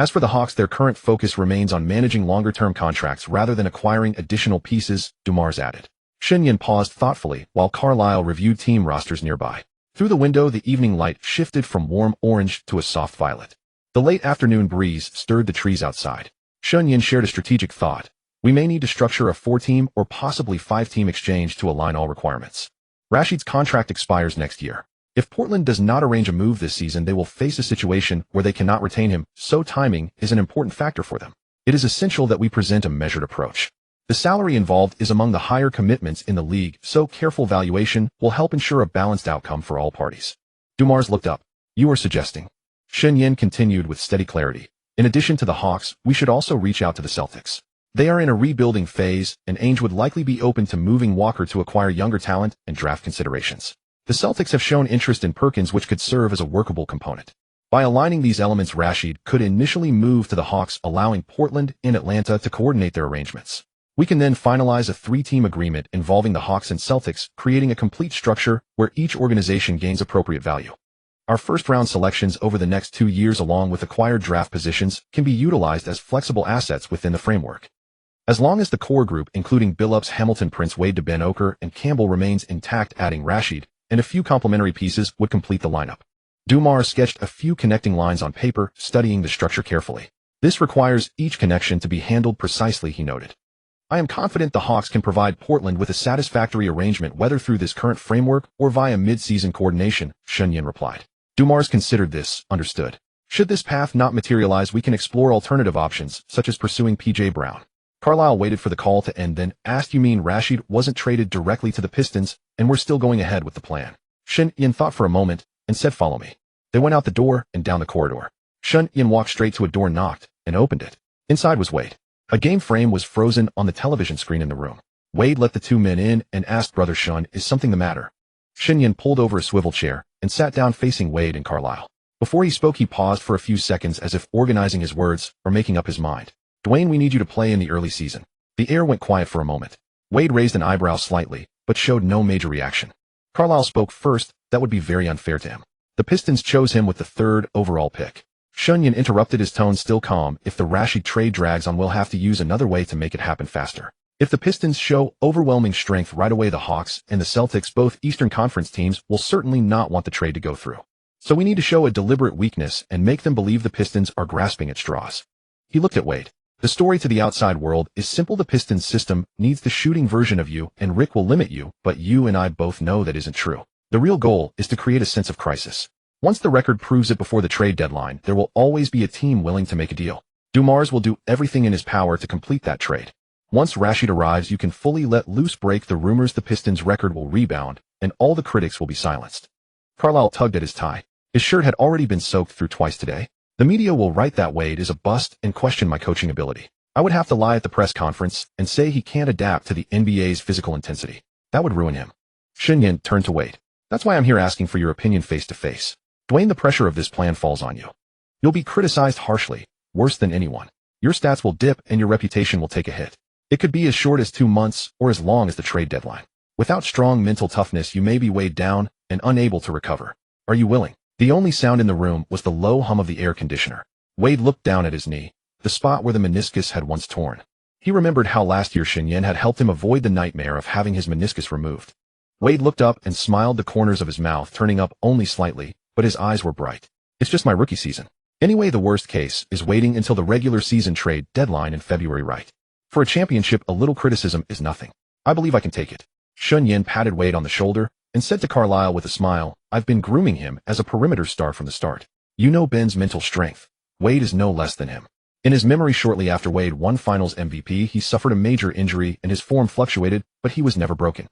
As for the Hawks, their current focus remains on managing longer-term contracts rather than acquiring additional pieces, Dumars added. Shen Yan paused thoughtfully while Carlisle reviewed team rosters nearby. Through the window, the evening light shifted from warm orange to a soft violet. The late afternoon breeze stirred the trees outside. Shen Yan shared a strategic thought. We may need to structure a 4-team or possibly 5-team exchange to align all requirements. Rashid's contract expires next year. If Portland does not arrange a move this season, they will face a situation where they cannot retain him, so timing is an important factor for them. It is essential that we present a measured approach. The salary involved is among the higher commitments in the league, so careful valuation will help ensure a balanced outcome for all parties. Dumars looked up. You are suggesting. Shen Yan continued with steady clarity. In addition to the Hawks, we should also reach out to the Celtics. They are in a rebuilding phase, and Ainge would likely be open to moving Walker to acquire younger talent and draft considerations. The Celtics have shown interest in Perkins, which could serve as a workable component. By aligning these elements, Rashid could initially move to the Hawks, allowing Portland and Atlanta to coordinate their arrangements. We can then finalize a 3-team agreement involving the Hawks and Celtics, creating a complete structure where each organization gains appropriate value. Our first-round selections over the next 2 years, along with acquired draft positions, can be utilized as flexible assets within the framework. As long as the core group, including Billups, Hamilton, Prince Wade, Ben Oker, and Campbell, remains intact, adding Rashid and a few complementary pieces would complete the lineup. Dumars sketched a few connecting lines on paper, studying the structure carefully. This requires each connection to be handled precisely, he noted. I am confident the Hawks can provide Portland with a satisfactory arrangement, whether through this current framework or via mid-season coordination, Shen Yan replied. Dumars considered this, understood. Should this path not materialize, we can explore alternative options, such as pursuing P.J. Brown. Carlisle waited for the call to end, then asked, you mean Rashid wasn't traded directly to the Pistons, and we're still going ahead with the plan? Shen Yan thought for a moment, and said, follow me. They went out the door and down the corridor. Shen Yan walked straight to a door, knocked, and opened it. Inside was Wade. A game frame was frozen on the television screen in the room. Wade let the 2 men in and asked, Brother Shen, is something the matter? Shen Yan pulled over a swivel chair and sat down facing Wade and Carlisle. Before he spoke, he paused for a few seconds as if organizing his words or making up his mind. Dwyane, we need you to play in the early season. The air went quiet for a moment. Wade raised an eyebrow slightly, but showed no major reaction. Carlisle spoke first. That would be very unfair to him. The Pistons chose him with the 3rd overall pick. Shen Yan interrupted, his tone still calm. If the Rashid trade drags on, we'll have to use another way to make it happen faster. If the Pistons show overwhelming strength right away, the Hawks and the Celtics, both Eastern Conference teams, will certainly not want the trade to go through. So we need to show a deliberate weakness and make them believe the Pistons are grasping at straws. He looked at Wade. The story to the outside world is simple. The Pistons system needs the shooting version of you, and Rick will limit you, but you and I both know that isn't true. The real goal is to create a sense of crisis. Once the record proves it before the trade deadline, there will always be a team willing to make a deal. Dumars will do everything in his power to complete that trade. Once Rashid arrives, you can fully let loose, break the rumors. The Pistons' record will rebound, and all the critics will be silenced. Carlisle tugged at his tie. His shirt had already been soaked through twice today. The media will write that Wade is a bust and question my coaching ability. I would have to lie at the press conference and say he can't adapt to the NBA's physical intensity. That would ruin him. Shen Yan turned to Wade. That's why I'm here asking for your opinion face to face. Dwyane, the pressure of this plan falls on you. You'll be criticized harshly, worse than anyone. Your stats will dip and your reputation will take a hit. It could be as short as 2 months or as long as the trade deadline. Without strong mental toughness, you may be weighed down and unable to recover. Are you willing? The only sound in the room was the low hum of the air conditioner. Wade looked down at his knee, the spot where the meniscus had once torn. He remembered how last year Shen Yan had helped him avoid the nightmare of having his meniscus removed. Wade looked up and smiled, the corners of his mouth turning up only slightly, but his eyes were bright. It's just my rookie season. Anyway, the worst case is waiting until the regular season trade deadline in February, right? For a championship, a little criticism is nothing. I believe I can take it. Shen Yan patted Wade on the shoulder and said to Carlisle with a smile, I've been grooming him as a perimeter star from the start. You know Ben's mental strength. Wade is no less than him. In his memory, shortly after Wade won Finals MVP, he suffered a major injury and his form fluctuated, but he was never broken.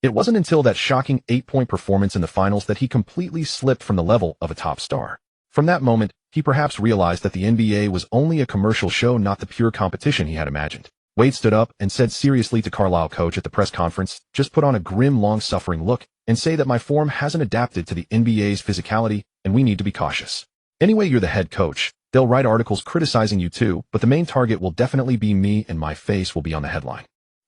It wasn't until that shocking 8-point performance in the finals that he completely slipped from the level of a top star. From that moment, he perhaps realized that the NBA was only a commercial show, not the pure competition he had imagined. Wade stood up and said seriously to Carlisle, coach, at the press conference, just put on a grim, long-suffering look and say that my form hasn't adapted to the NBA's physicality and we need to be cautious. Anyway, you're the head coach. They'll write articles criticizing you too, but the main target will definitely be me and my face will be on the headline.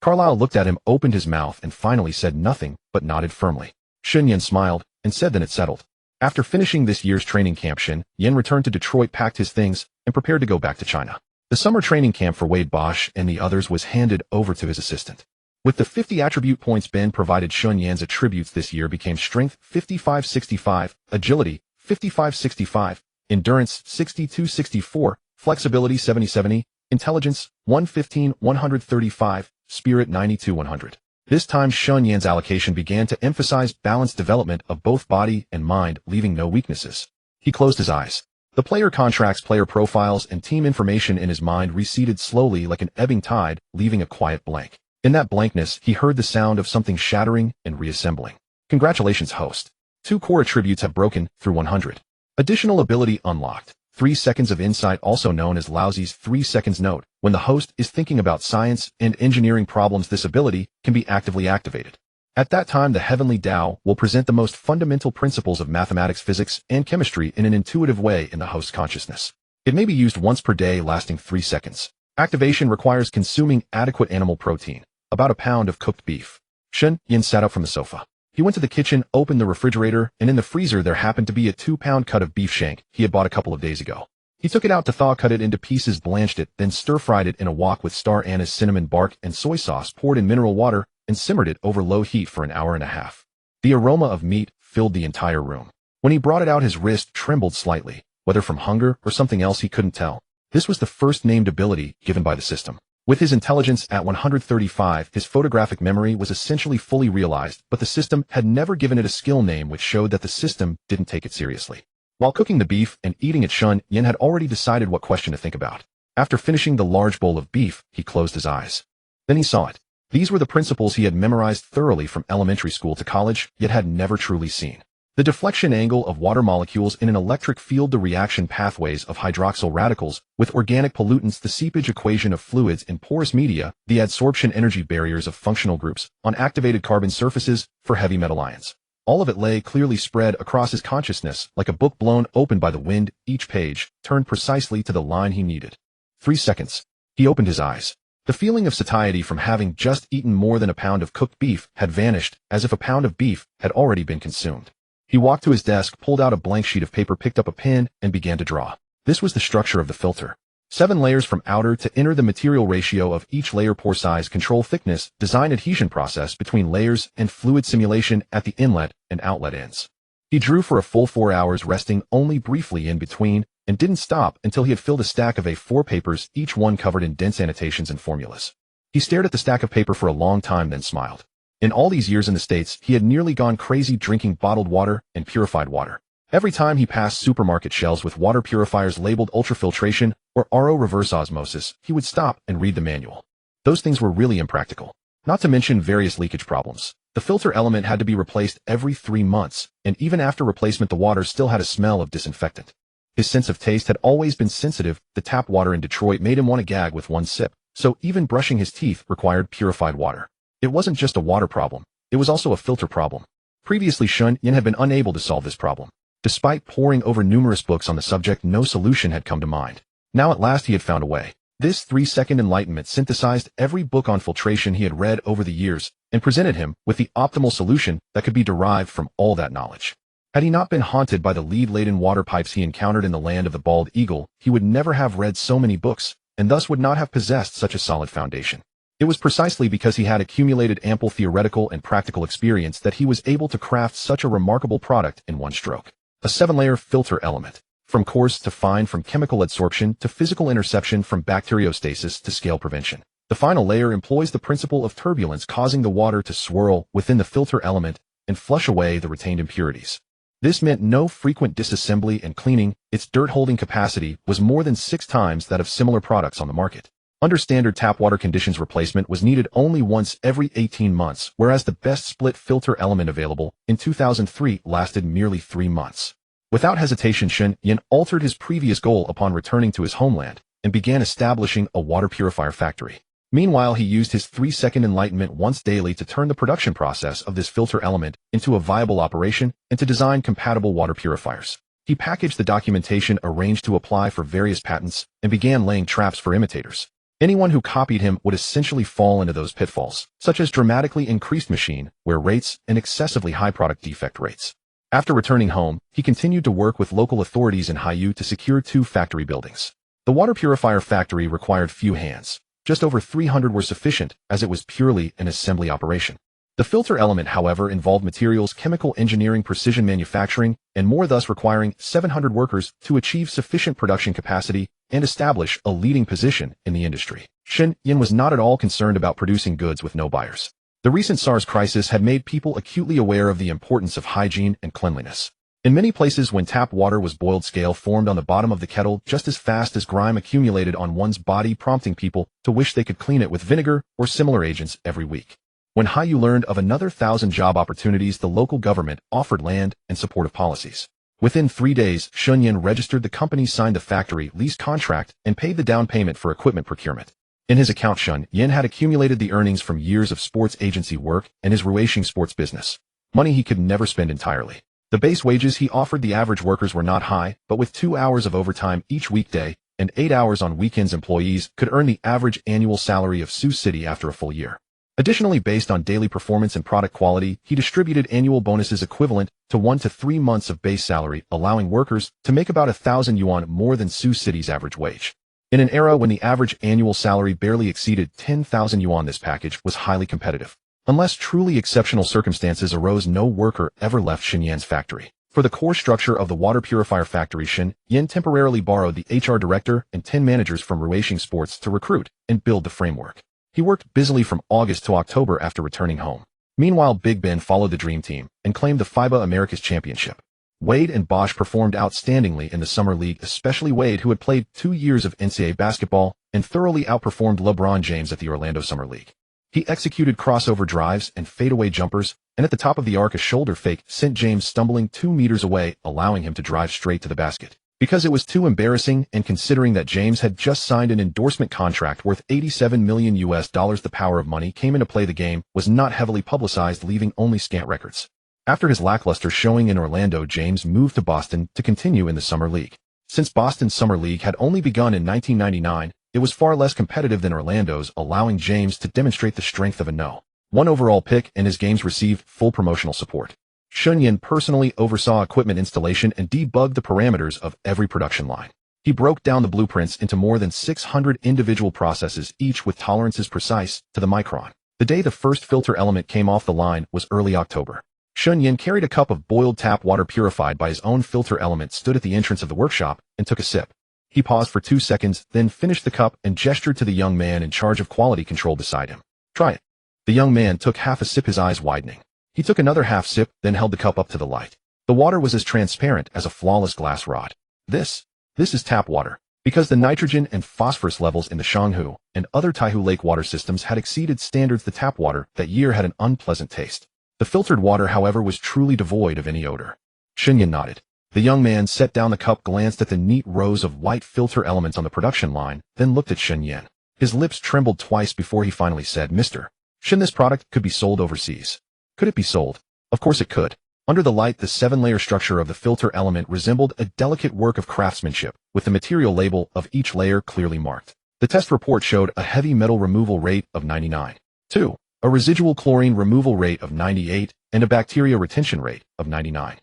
Carlyle looked at him, opened his mouth, and finally said nothing, but nodded firmly. Shen Yan smiled, and said then it settled. After finishing this year's training camp, Shen Yan returned to Detroit, packed his things, and prepared to go back to China. The summer training camp for Wade Bosch and the others was handed over to his assistant. With the 50 attribute points Ben provided, Shen Yan's attributes this year became Strength 55-65, Agility 55-65, Endurance 62-64, Flexibility 70-70, Intelligence 115-135, Spirit 92-100. This time Shen Yan's allocation began to emphasize balanced development of both body and mind, leaving no weaknesses. He closed his eyes. The player contracts, player profiles, and team information in his mind receded slowly like an ebbing tide, leaving a quiet blank. In that blankness, he heard the sound of something shattering and reassembling. Congratulations, host. 2 core attributes have broken through 100. Additional ability unlocked. 3 seconds of insight, also known as Laozi's 3 seconds note. When the host is thinking about science and engineering problems, this ability can be actively activated. At that time, the Heavenly Tao will present the most fundamental principles of mathematics, physics, and chemistry in an intuitive way in the host's consciousness. It may be used once per day, lasting 3 seconds. Activation requires consuming adequate animal protein, about a pound of cooked beef. Shen Yan sat up from the sofa. He went to the kitchen, opened the refrigerator, and in the freezer there happened to be a 2-pound cut of beef shank he had bought a couple of days ago. He took it out to thaw, cut it into pieces, blanched it, then stir-fried it in a wok with star anise, cinnamon bark, and soy sauce, poured in mineral water, and simmered it over low heat for an hour and a half. The aroma of meat filled the entire room. When he brought it out, his wrist trembled slightly, whether from hunger or something else he couldn't tell. This was the first named ability given by the system. With his intelligence at 135, his photographic memory was essentially fully realized, but the system had never given it a skill name, which showed that the system didn't take it seriously. While cooking the beef and eating it, Shen Yan had already decided what question to think about. After finishing the large bowl of beef, he closed his eyes. Then he saw it. These were the principles he had memorized thoroughly from elementary school to college, yet had never truly seen. The deflection angle of water molecules in an electric field, the reaction pathways of hydroxyl radicals with organic pollutants, the seepage equation of fluids in porous media, the adsorption energy barriers of functional groups on activated carbon surfaces for heavy metal ions. All of it lay clearly spread across his consciousness like a book blown open by the wind, each page turned precisely to the line he needed. 3 seconds. He opened his eyes. The feeling of satiety from having just eaten more than a pound of cooked beef had vanished, as if a pound of beef had already been consumed. He walked to his desk, pulled out a blank sheet of paper, picked up a pen, and began to draw. This was the structure of the filter. 7 layers from outer to inner, the material ratio of each layer, pore size, control thickness, design adhesion process between layers, and fluid simulation at the inlet and outlet ends. He drew for a full 4 hours, resting only briefly in between, and didn't stop until he had filled a stack of A4 papers, each one covered in dense annotations and formulas. He stared at the stack of paper for a long time, then smiled. In all these years in the States, he had nearly gone crazy drinking bottled water and purified water. Every time he passed supermarket shelves with water purifiers labeled ultrafiltration or RO reverse osmosis, he would stop and read the manual. Those things were really impractical. Not to mention various leakage problems. The filter element had to be replaced every 3 months, and even after replacement the water still had a smell of disinfectant. His sense of taste had always been sensitive. The tap water in Detroit made him want to gag with one sip, so even brushing his teeth required purified water. It wasn't just a water problem, it was also a filter problem. Previously, Shen Yan had been unable to solve this problem. Despite poring over numerous books on the subject, no solution had come to mind. Now at last he had found a way. This 3-second enlightenment synthesized every book on filtration he had read over the years and presented him with the optimal solution that could be derived from all that knowledge. Had he not been haunted by the lead-laden water pipes he encountered in the land of the bald eagle, he would never have read so many books, and thus would not have possessed such a solid foundation. It was precisely because he had accumulated ample theoretical and practical experience that he was able to craft such a remarkable product in one stroke. A 7-layer filter element. From coarse to fine, from chemical adsorption to physical interception, from bacteriostasis to scale prevention. The final layer employs the principle of turbulence, causing the water to swirl within the filter element and flush away the retained impurities. This meant no frequent disassembly and cleaning. Its dirt-holding capacity was more than 6 times that of similar products on the market. Under standard tap water conditions, replacement was needed only once every 18 months, whereas the best split filter element available in 2003 lasted merely 3 months. Without hesitation, Shen Yan altered his previous goal upon returning to his homeland and began establishing a water purifier factory. Meanwhile, he used his 3-second enlightenment once daily to turn the production process of this filter element into a viable operation and to design compatible water purifiers. He packaged the documentation, arranged to apply for various patents, and began laying traps for imitators. Anyone who copied him would essentially fall into those pitfalls, such as dramatically increased machine wear rates and excessively high product defect rates. After returning home, he continued to work with local authorities in Haiyu to secure 2 factory buildings. The water purifier factory required few hands. Just over 300 were sufficient, as it was purely an assembly operation. The filter element, however, involved materials, chemical engineering, precision manufacturing, and more, thus requiring 700 workers to achieve sufficient production capacity and establish a leading position in the industry. Shen Yan was not at all concerned about producing goods with no buyers. The recent SARS crisis had made people acutely aware of the importance of hygiene and cleanliness. In many places, when tap water was boiled, scale formed on the bottom of the kettle just as fast as grime accumulated on one's body, prompting people to wish they could clean it with vinegar or similar agents every week. When Haiyu learned of another 1,000 job opportunities, the local government offered land and supportive policies. Within 3 days, Shen Yan registered the company, signed the factory lease contract, and paid the down payment for equipment procurement. In his account, Shen Yan had accumulated the earnings from years of sports agency work and his Ruishing sports business. Money he could never spend entirely. The base wages he offered the average workers were not high, but with 2 hours of overtime each weekday and 8 hours on weekends, employees could earn the average annual salary of Sioux City after a full year. Additionally, based on daily performance and product quality, he distributed annual bonuses equivalent to 1 to 3 months of base salary, allowing workers to make about 1,000 yuan more than Sioux City's average wage. In an era when the average annual salary barely exceeded 10,000 yuan, this package was highly competitive. Unless truly exceptional circumstances arose, no worker ever left Shen Yan's factory. For the core structure of the water purifier factory, Shen Yan temporarily borrowed the HR director and 10 managers from Ruishing Sports to recruit and build the framework. He worked busily from August to October after returning home. Meanwhile, Big Ben followed the Dream Team and claimed the FIBA Americas Championship. Wade and Bosch performed outstandingly in the Summer League, especially Wade, who had played 2 years of NCAA basketball and thoroughly outperformed LeBron James at the Orlando Summer League. He executed crossover drives and fadeaway jumpers, and at the top of the arc, a shoulder fake sent James stumbling 2 meters away, allowing him to drive straight to the basket. Because it was too embarrassing, and considering that James had just signed an endorsement contract worth $87 million, the power of money came into play. The game was not heavily publicized, leaving only scant records. After his lackluster showing in Orlando, James moved to Boston to continue in the Summer League. Since Boston's Summer League had only begun in 1999, it was far less competitive than Orlando's, allowing James to demonstrate the strength of a No. 1 overall pick, and his games received full promotional support. Shen Yan personally oversaw equipment installation and debugged the parameters of every production line. He broke down the blueprints into more than 600 individual processes, each with tolerances precise to the micron. The day the first filter element came off the line was early October. Shen Yan carried a cup of boiled tap water purified by his own filter element, stood at the entrance of the workshop, and took a sip. He paused for 2 seconds, then finished the cup and gestured to the young man in charge of quality control beside him. "Try it." The young man took half a sip, his eyes widening. He took another half sip, then held the cup up to the light. The water was as transparent as a flawless glass rod. This is tap water. Because the nitrogen and phosphorus levels in the Shanghu and other Taihu Lake water systems had exceeded standards, the tap water that year had an unpleasant taste. The filtered water, however, was truly devoid of any odor. Shen Yan nodded. The young man set down the cup, glanced at the neat rows of white filter elements on the production line, then looked at Shen Yan. His lips trembled twice before he finally said, "Mr. Shen, this product could be sold overseas." Could it be sold? Of course it could. Under the light, the 7-layer structure of the filter element resembled a delicate work of craftsmanship, with the material label of each layer clearly marked. The test report showed a heavy metal removal rate of 99.2, a residual chlorine removal rate of 98, and a bacteria retention rate of 99.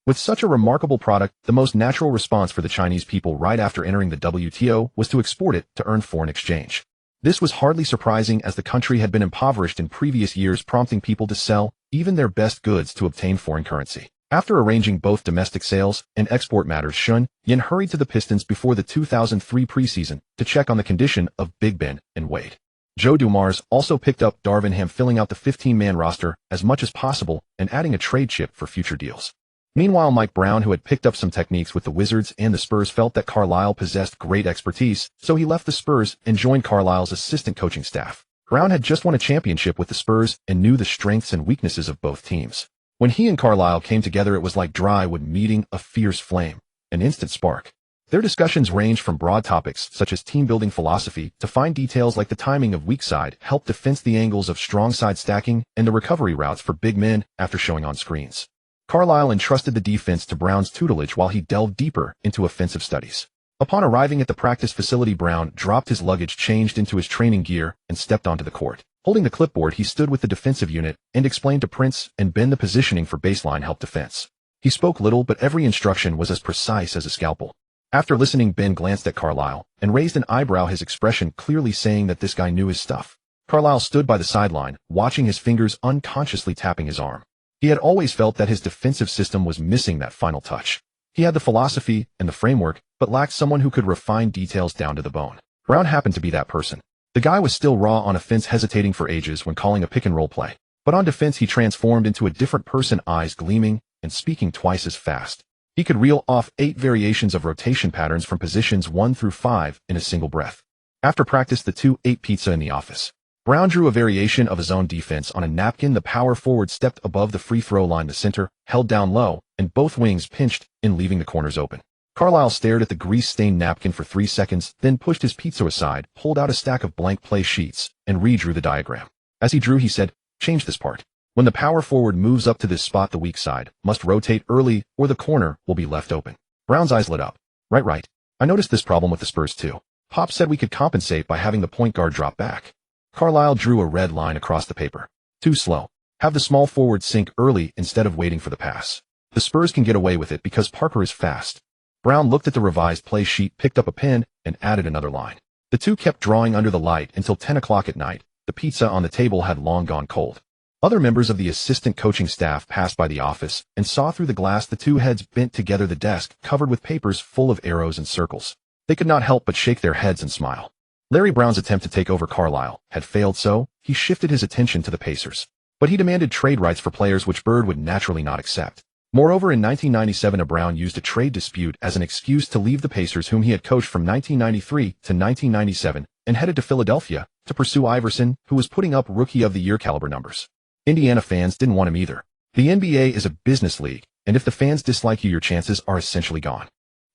With such a remarkable product, the most natural response for the Chinese people right after entering the WTO was to export it to earn foreign exchange. This was hardly surprising, as the country had been impoverished in previous years, prompting people to sell even their best goods to obtain foreign currency. After arranging both domestic sales and export matters, Shen Yan hurried to the Pistons before the 2003 preseason to check on the condition of Big Ben and Wade. Joe Dumars also picked up Dwyane Ham, filling out the 15-man roster as much as possible and adding a trade chip for future deals. Meanwhile, Mike Brown, who had picked up some techniques with the Wizards and the Spurs, felt that Carlisle possessed great expertise, so he left the Spurs and joined Carlisle's assistant coaching staff. Brown had just won a championship with the Spurs and knew the strengths and weaknesses of both teams. When he and Carlisle came together, it was like dry wood meeting a fierce flame, an instant spark. Their discussions ranged from broad topics such as team-building philosophy to fine details like the timing of weak side, help defense, the angles of strong side stacking, and the recovery routes for big men after showing on screens. Carlisle entrusted the defense to Brown's tutelage while he delved deeper into offensive studies. Upon arriving at the practice facility, Brown dropped his luggage, changed into his training gear, and stepped onto the court. Holding the clipboard, he stood with the defensive unit and explained to Prince and Ben the positioning for baseline help defense. He spoke little, but every instruction was as precise as a scalpel. After listening, Ben glanced at Carlisle and raised an eyebrow, his expression clearly saying that this guy knew his stuff. Carlisle stood by the sideline, watching, his fingers unconsciously tapping his arm. He had always felt that his defensive system was missing that final touch. He had the philosophy and the framework, but lacked someone who could refine details down to the bone. Brown happened to be that person. The guy was still raw on offense, hesitating for ages when calling a pick-and-roll play. But on defense, he transformed into a different person, eyes gleaming and speaking twice as fast. He could reel off 8 variations of rotation patterns from positions 1 through 5 in a single breath. After practice, the two ate pizza in the office. Brown drew a variation of his own defense on a napkin. The power forward stepped above the free throw line, the center held down low, and both wings pinched in, leaving the corners open. Carlisle stared at the grease-stained napkin for 3 seconds, then pushed his pizza aside, pulled out a stack of blank play sheets, and redrew the diagram. As he drew, he said, "Change this part. When the power forward moves up to this spot, the weak side must rotate early or the corner will be left open." Brown's eyes lit up. Right. I noticed this problem with the Spurs too. Pop said we could compensate by having the point guard drop back. Carlisle drew a red line across the paper. Too slow. Have the small forward sink early instead of waiting for the pass. The Spurs can get away with it because Parker is fast. Brown looked at the revised play sheet, picked up a pen, and added another line. The two kept drawing under the light until 10 o'clock at night. The pizza on the table had long gone cold. Other members of the assistant coaching staff passed by the office and saw through the glass the two heads bent together, the desk covered with papers full of arrows and circles. They could not help but shake their heads and smile. Larry Brown's attempt to take over Carlisle had failed, so he shifted his attention to the Pacers. But he demanded trade rights for players, which Bird would naturally not accept. Moreover, in 1997, Brown used a trade dispute as an excuse to leave the Pacers, whom he had coached from 1993 to 1997, and headed to Philadelphia to pursue Iverson, who was putting up Rookie of the Year caliber numbers. Indiana fans didn't want him either. The NBA is a business league, and if the fans dislike you, your chances are essentially gone.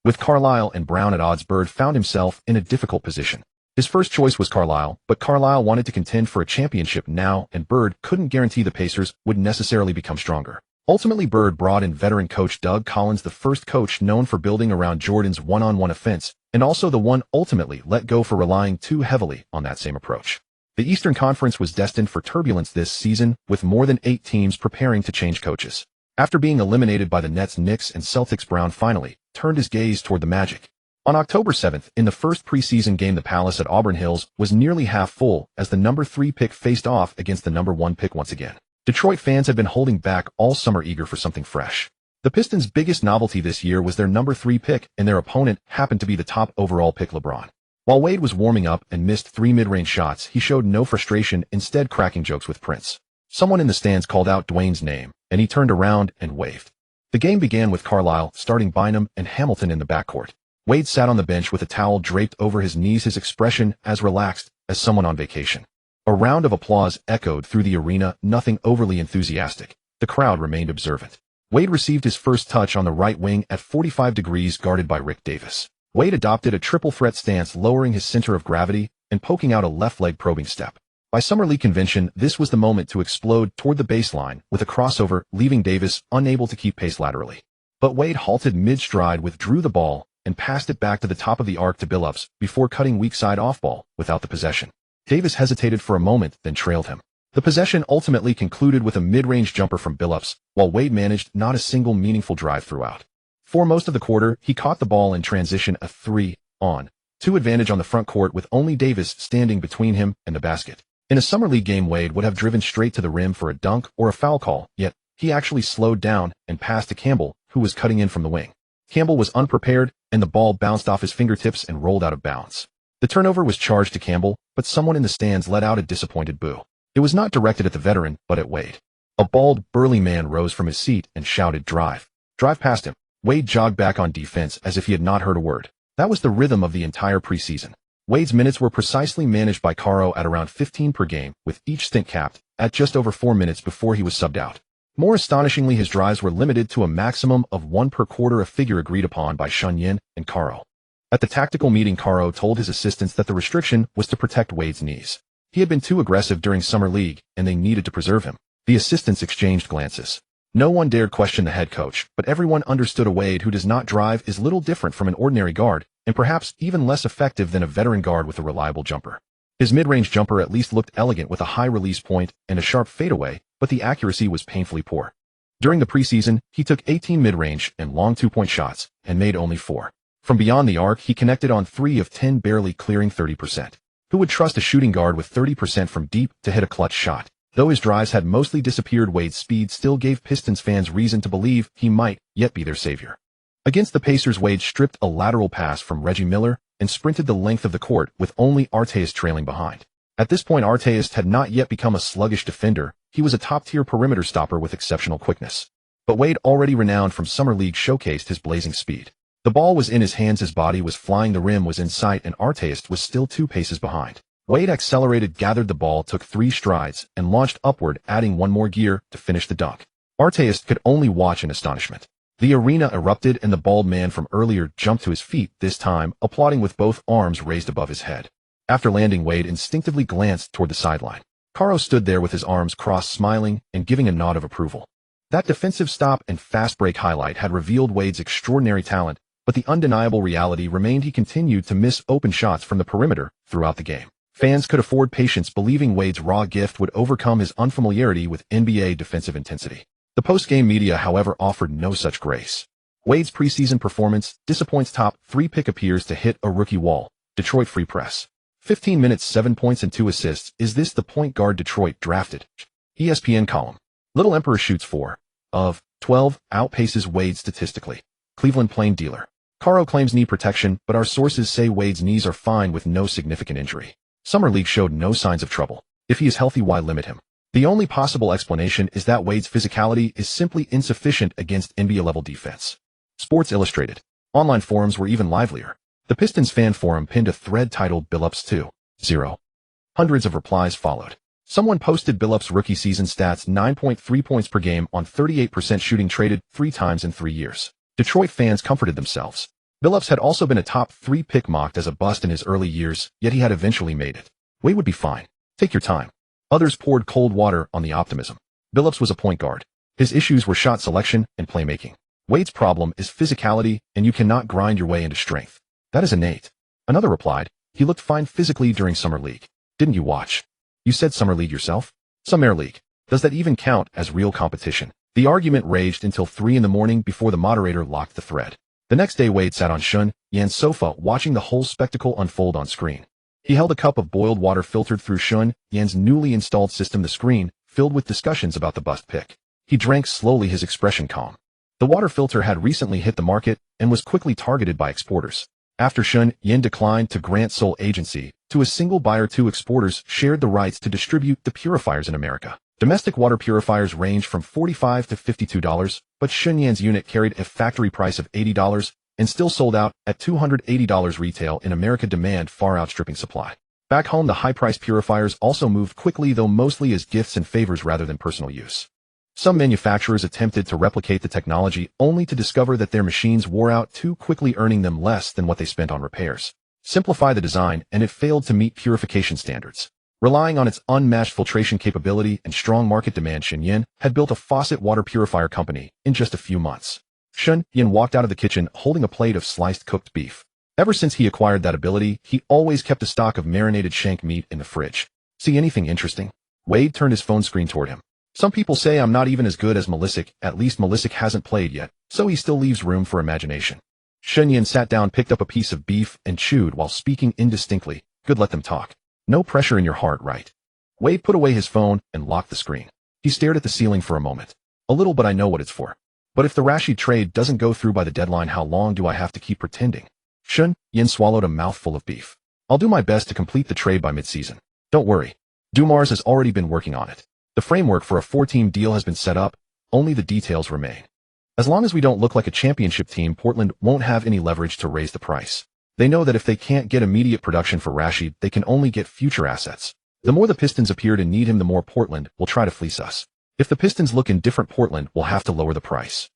With Carlisle and Brown at odds, Bird found himself in a difficult position. His first choice was Carlisle, but Carlisle wanted to contend for a championship now, and Bird couldn't guarantee the Pacers would necessarily become stronger. Ultimately, Bird brought in veteran coach Doug Collins, the first coach known for building around Jordan's one-on-one offense, and also the one ultimately let go for relying too heavily on that same approach. The Eastern Conference was destined for turbulence this season, with more than 8 teams preparing to change coaches. After being eliminated by the Nets, Knicks, and Celtics, Brown finally turned his gaze toward the Magic. On October 7th, in the first preseason game, the Palace at Auburn Hills was nearly half full as the number 3 pick faced off against the number 1 pick once again. Detroit fans had been holding back all summer, eager for something fresh. The Pistons' biggest novelty this year was their number 3 pick, and their opponent happened to be the top overall pick, LeBron. While Wade was warming up and missed 3 mid-range shots, he showed no frustration, instead cracking jokes with Prince. Someone in the stands called out Dwyane's name, and he turned around and waved. The game began with Carlisle starting Bynum and Hamilton in the backcourt. Wade sat on the bench with a towel draped over his knees, his expression as relaxed as someone on vacation. A round of applause echoed through the arena, nothing overly enthusiastic. The crowd remained observant. Wade received his first touch on the right wing at 45 degrees, guarded by Rick Davis. Wade adopted a triple threat stance, lowering his center of gravity and poking out a left leg probing step. By summer league convention, this was the moment to explode toward the baseline with a crossover, leaving Davis unable to keep pace laterally. But Wade halted mid-stride, withdrew the ball, and passed it back to the top of the arc to Billups before cutting weak side off ball without the possession. Davis hesitated for a moment, then trailed him. The possession ultimately concluded with a mid-range jumper from Billups, while Wade managed not a single meaningful drive throughout. For most of the quarter, he caught the ball in transition, a 3-on-2 advantage on the front court with only Davis standing between him and the basket. In a summer league game, Wade would have driven straight to the rim for a dunk or a foul call, yet he actually slowed down and passed to Campbell, who was cutting in from the wing. Campbell was unprepared, and the ball bounced off his fingertips and rolled out of bounds. The turnover was charged to Campbell, but someone in the stands let out a disappointed boo. It was not directed at the veteran, but at Wade. A bald, burly man rose from his seat and shouted, "Drive. Drive past him." Wade jogged back on defense as if he had not heard a word. That was the rhythm of the entire preseason. Wade's minutes were precisely managed by Caro at around 15 per game, with each stint capped at just over 4 minutes before he was subbed out. More astonishingly, his drives were limited to a maximum of 1 per quarter, a figure agreed upon by Shen Yan and Caro. At the tactical meeting, Caro told his assistants that the restriction was to protect Wade's knees. He had been too aggressive during summer league, and they needed to preserve him. The assistants exchanged glances. No one dared question the head coach, but everyone understood a Wade who does not drive is little different from an ordinary guard, and perhaps even less effective than a veteran guard with a reliable jumper. His mid-range jumper at least looked elegant with a high release point and a sharp fadeaway, but the accuracy was painfully poor. During the preseason, he took 18 mid-range and long two-point shots and made only 4. From beyond the arc, he connected on 3 of 10, barely clearing 30%. Who would trust a shooting guard with 30% from deep to hit a clutch shot? Though his drives had mostly disappeared, Wade's speed still gave Pistons fans reason to believe he might yet be their savior. Against the Pacers, Wade stripped a lateral pass from Reggie Miller and sprinted the length of the court with only Artest trailing behind. At this point, Artest had not yet become a sluggish defender. He was a top-tier perimeter stopper with exceptional quickness. But Wade, already renowned from Summer League, showcased his blazing speed. The ball was in his hands, his body was flying, the rim was in sight, and Artest was still 2 paces behind. Wade accelerated, gathered the ball, took 3 strides, and launched upward, adding 1 more gear to finish the dunk. Artest could only watch in astonishment. The arena erupted, and the bald man from earlier jumped to his feet, this time applauding with both arms raised above his head. After landing, Wade instinctively glanced toward the sideline. Caro stood there with his arms crossed, smiling and giving a nod of approval. That defensive stop and fast break highlight had revealed Wade's extraordinary talent, but the undeniable reality remained: he continued to miss open shots from the perimeter throughout the game. Fans could afford patience, believing Wade's raw gift would overcome his unfamiliarity with NBA defensive intensity. The post-game media, however, offered no such grace. Wade's preseason performance disappoints. Top 3 pick appears to hit a rookie wall. Detroit Free Press. 15 minutes, 7 points and 2 assists. Is this the point guard Detroit drafted? ESPN column. Little Emperor shoots 4 of 12, outpaces Wade statistically. Cleveland Plain Dealer. Caro claims knee protection, but our sources say Wade's knees are fine with no significant injury. Summer League showed no signs of trouble. If he is healthy, why limit him? The only possible explanation is that Wade's physicality is simply insufficient against NBA-level defense. Sports Illustrated. Online forums were even livelier. The Pistons fan forum pinned a thread titled Billups 2.0. Hundreds of replies followed. Someone posted Billups' rookie season stats: 9.3 points per game on 38% shooting, traded 3 times in 3 years. Detroit fans comforted themselves. Billups had also been a top 3 pick, mocked as a bust in his early years, yet he had eventually made it. Wade would be fine. Take your time. Others poured cold water on the optimism. Billups was a point guard. His issues were shot selection and playmaking. Wade's problem is physicality, and you cannot grind your way into strength. That is innate. Another replied, he looked fine physically during Summer League. Didn't you watch? You said Summer League yourself? Summer League. Does that even count as real competition? The argument raged until 3 in the morning before the moderator locked the thread. The next day, Wade sat on Shen Yan's sofa watching the whole spectacle unfold on screen. He held a cup of boiled water filtered through Shen Yan's newly installed system, the screen filled with discussions about the bust pick. He drank slowly, his expression calm. The water filter had recently hit the market and was quickly targeted by exporters. After Shen Yan declined to grant sole agency to a single buyer, 2 exporters shared the rights to distribute the purifiers in America. Domestic water purifiers range from $45 to $52, but Shen Yan's unit carried a factory price of $80 and still sold out at $280 retail in America, demand far outstripping supply. Back home, the high-priced purifiers also moved quickly, though mostly as gifts and favors rather than personal use. Some manufacturers attempted to replicate the technology only to discover that their machines wore out too quickly, earning them less than what they spent on repairs. Simplify the design, and it failed to meet purification standards. Relying on its unmatched filtration capability and strong market demand, Shen Yan had built a faucet water purifier company in just a few months. Shen Yan walked out of the kitchen holding a plate of sliced cooked beef. Ever since he acquired that ability, he always kept a stock of marinated shank meat in the fridge. See anything interesting? Wade turned his phone screen toward him. Some people say I'm not even as good as Malisic. At least Malisic hasn't played yet, so he still leaves room for imagination. Shen Yan sat down, picked up a piece of beef, and chewed while speaking indistinctly. Good, let them talk. No pressure in your heart, right? Wade put away his phone and locked the screen. He stared at the ceiling for a moment. A little, but I know what it's for. But if the Rashid trade doesn't go through by the deadline, how long do I have to keep pretending? Shen Yan swallowed a mouthful of beef. I'll do my best to complete the trade by mid-season. Don't worry. Dumars has already been working on it. The framework for a 4-team deal has been set up. Only the details remain. As long as we don't look like a championship team, Portland won't have any leverage to raise the price. They know that if they can't get immediate production for Rashid, they can only get future assets. The more the Pistons appear to need him, the more Portland will try to fleece us. If the Pistons look indifferent, Portland will have to lower the price.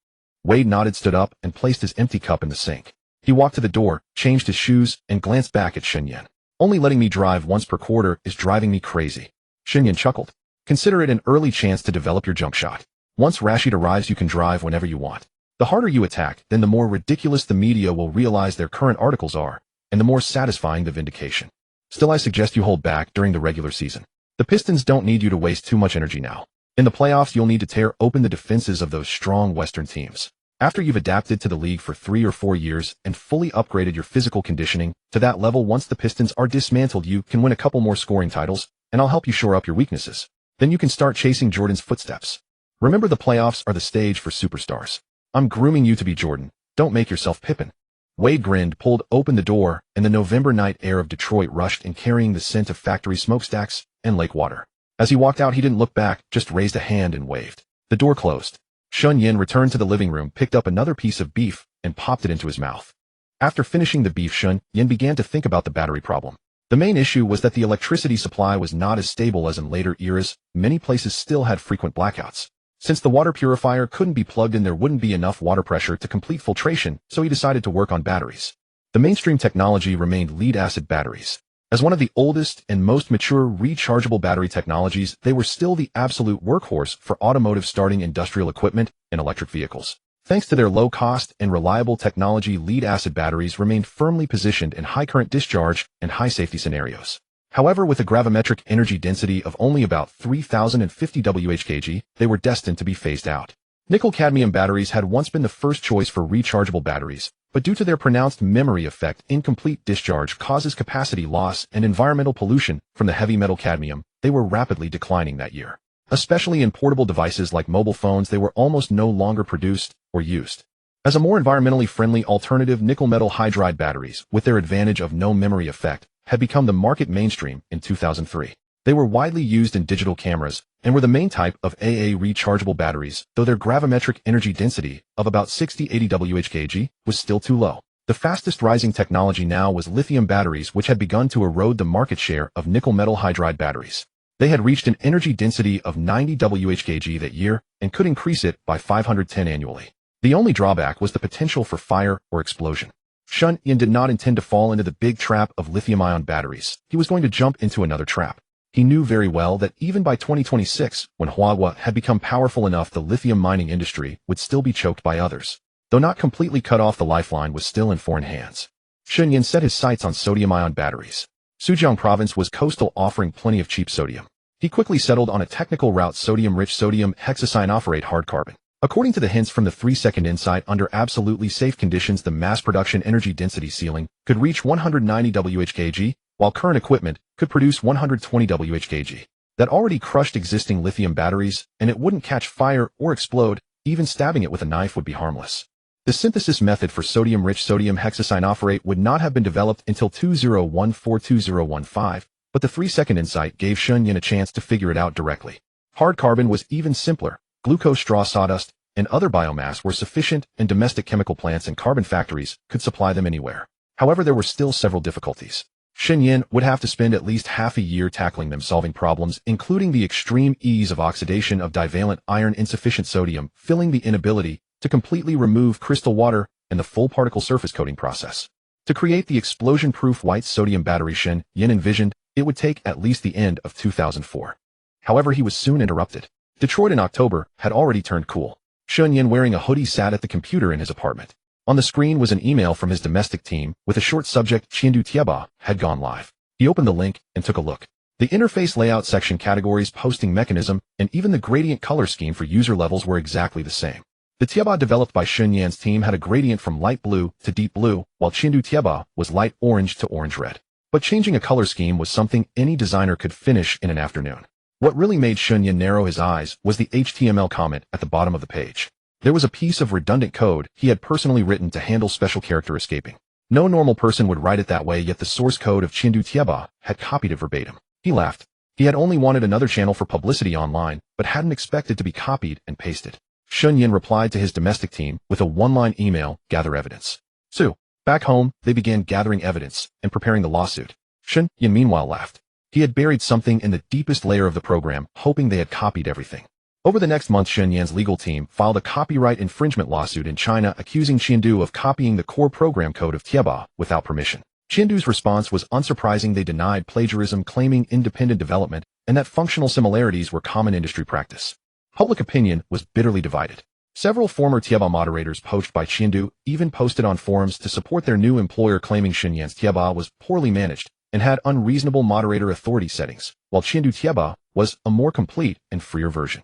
Wade nodded, stood up, and placed his empty cup in the sink. He walked to the door, changed his shoes, and glanced back at Shen Yan. Only letting me drive once per quarter is driving me crazy. Shen Yan chuckled. Consider it an early chance to develop your jump shot. Once Rashid arrives, you can drive whenever you want. The harder you attack, then the more ridiculous the media will realize their current articles are, and the more satisfying the vindication. Still, I suggest you hold back during the regular season. The Pistons don't need you to waste too much energy now. In the playoffs, you'll need to tear open the defenses of those strong Western teams. After you've adapted to the league for 3 or 4 years and fully upgraded your physical conditioning to that level, once the Pistons are dismantled, you can win a couple more scoring titles, and I'll help you shore up your weaknesses. Then you can start chasing Jordan's footsteps. Remember, the playoffs are the stage for superstars. I'm grooming you to be Jordan. Don't make yourself Pippen. Wade grinned, pulled open the door, and the November night air of Detroit rushed in, carrying the scent of factory smokestacks and lake water. As he walked out, he didn't look back, just raised a hand and waved. The door closed. Shen Yan returned to the living room, picked up another piece of beef, and popped it into his mouth. After finishing the beef, Shen Yan began to think about the battery problem. The main issue was that the electricity supply was not as stable as in later eras. Many places still had frequent blackouts. Since the water purifier couldn't be plugged in, there wouldn't be enough water pressure to complete filtration, so he decided to work on batteries. The mainstream technology remained lead-acid batteries. As one of the oldest and most mature rechargeable battery technologies, they were still the absolute workhorse for automotive, starting industrial equipment and electric vehicles. Thanks to their low cost and reliable technology, lead-acid batteries remained firmly positioned in high current discharge and high safety scenarios. However, with a gravimetric energy density of only about 3,050 Wh/kg, they were destined to be phased out. Nickel-cadmium batteries had once been the first choice for rechargeable batteries, but due to their pronounced memory effect, incomplete discharge causes capacity loss and environmental pollution from the heavy metal cadmium. They were rapidly declining that year. Especially in portable devices like mobile phones, they were almost no longer produced or used. As a more environmentally friendly alternative, nickel metal hydride batteries, with their advantage of no memory effect, had become the market mainstream in 2003. They were widely used in digital cameras and were the main type of AA rechargeable batteries, though their gravimetric energy density of about 60-80 Wh/kg was still too low. The fastest rising technology now was lithium batteries, which had begun to erode the market share of nickel metal hydride batteries. They had reached an energy density of 90 Wh/kg that year and could increase it by 510 annually. The only drawback was the potential for fire or explosion. Shen Yan did not intend to fall into the big trap of lithium-ion batteries. He was going to jump into another trap. He knew very well that even by 2026, when Huawei had become powerful enough, the lithium mining industry would still be choked by others. Though not completely cut off, the lifeline was still in foreign hands. Shen Yan set his sights on sodium-ion batteries. Zhejiang province was coastal, offering plenty of cheap sodium. He quickly settled on a technical route: sodium-rich sodium hexacyanophorate hard carbon. According to the hints from the 3-second insight, under absolutely safe conditions, the mass production energy density ceiling could reach 190 Wh/kg, while current equipment could produce 120 Wh/kg. That already crushed existing lithium batteries, and it wouldn't catch fire or explode. Even stabbing it with a knife would be harmless. The synthesis method for sodium-rich sodium hexacyanophorate would not have been developed until 2014-2015, but the 3-second insight gave Shen Yan a chance to figure it out directly. Hard carbon was even simpler. Glucose, straw, sawdust, and other biomass were sufficient, and domestic chemical plants and carbon factories could supply them anywhere. However, there were still several difficulties. Shen Yan would have to spend at least half a year tackling them, solving problems including the extreme ease of oxidation of divalent iron, insufficient sodium filling, the inability to completely remove crystal water, and the full particle surface coating process. To create the explosion-proof white sodium battery Shen Yan envisioned, it would take at least the end of 2004. However, he was soon interrupted. Detroit in October had already turned cool. Shen Yan, wearing a hoodie, sat at the computer in his apartment. On the screen was an email from his domestic team with a short subject: Chengdu Tieba had gone live. He opened the link and took a look. The interface layout section, categories, posting mechanism, and even the gradient color scheme for user levels were exactly the same. The Tieba developed by Shen Yan's team had a gradient from light blue to deep blue, while Chengdu Tieba was light orange to orange red. But changing a color scheme was something any designer could finish in an afternoon. What really made Shen Yan narrow his eyes was the HTML comment at the bottom of the page. There was a piece of redundant code he had personally written to handle special character escaping. No normal person would write it that way, yet the source code of Chengdu Tieba had copied it verbatim. He laughed. He had only wanted another channel for publicity online, but hadn't expected to be copied and pasted. Shen Yan replied to his domestic team with a one-line email: gather evidence. So, back home, they began gathering evidence and preparing the lawsuit. Shen Yan meanwhile laughed. He had buried something in the deepest layer of the program, hoping they had copied everything. Over the next month, Shen Yan's legal team filed a copyright infringement lawsuit in China, accusing Chengdu of copying the core program code of Tieba without permission. Chengdu's response was unsurprising. They denied plagiarism, claiming independent development and that functional similarities were common industry practice. Public opinion was bitterly divided. Several former Tieba moderators poached by Chengdu even posted on forums to support their new employer, claiming Shen Yan's Tieba was poorly managed and had unreasonable moderator authority settings, while Chengdu Tieba was a more complete and freer version.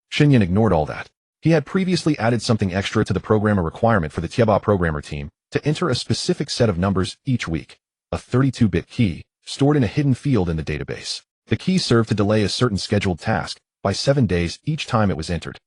Shen Yan ignored all that. He had previously added something extra to the programmer requirement for the Tieba programmer team to enter a specific set of numbers each week, a 32-bit key stored in a hidden field in the database. The key served to delay a certain scheduled task by 7 days each time it was entered.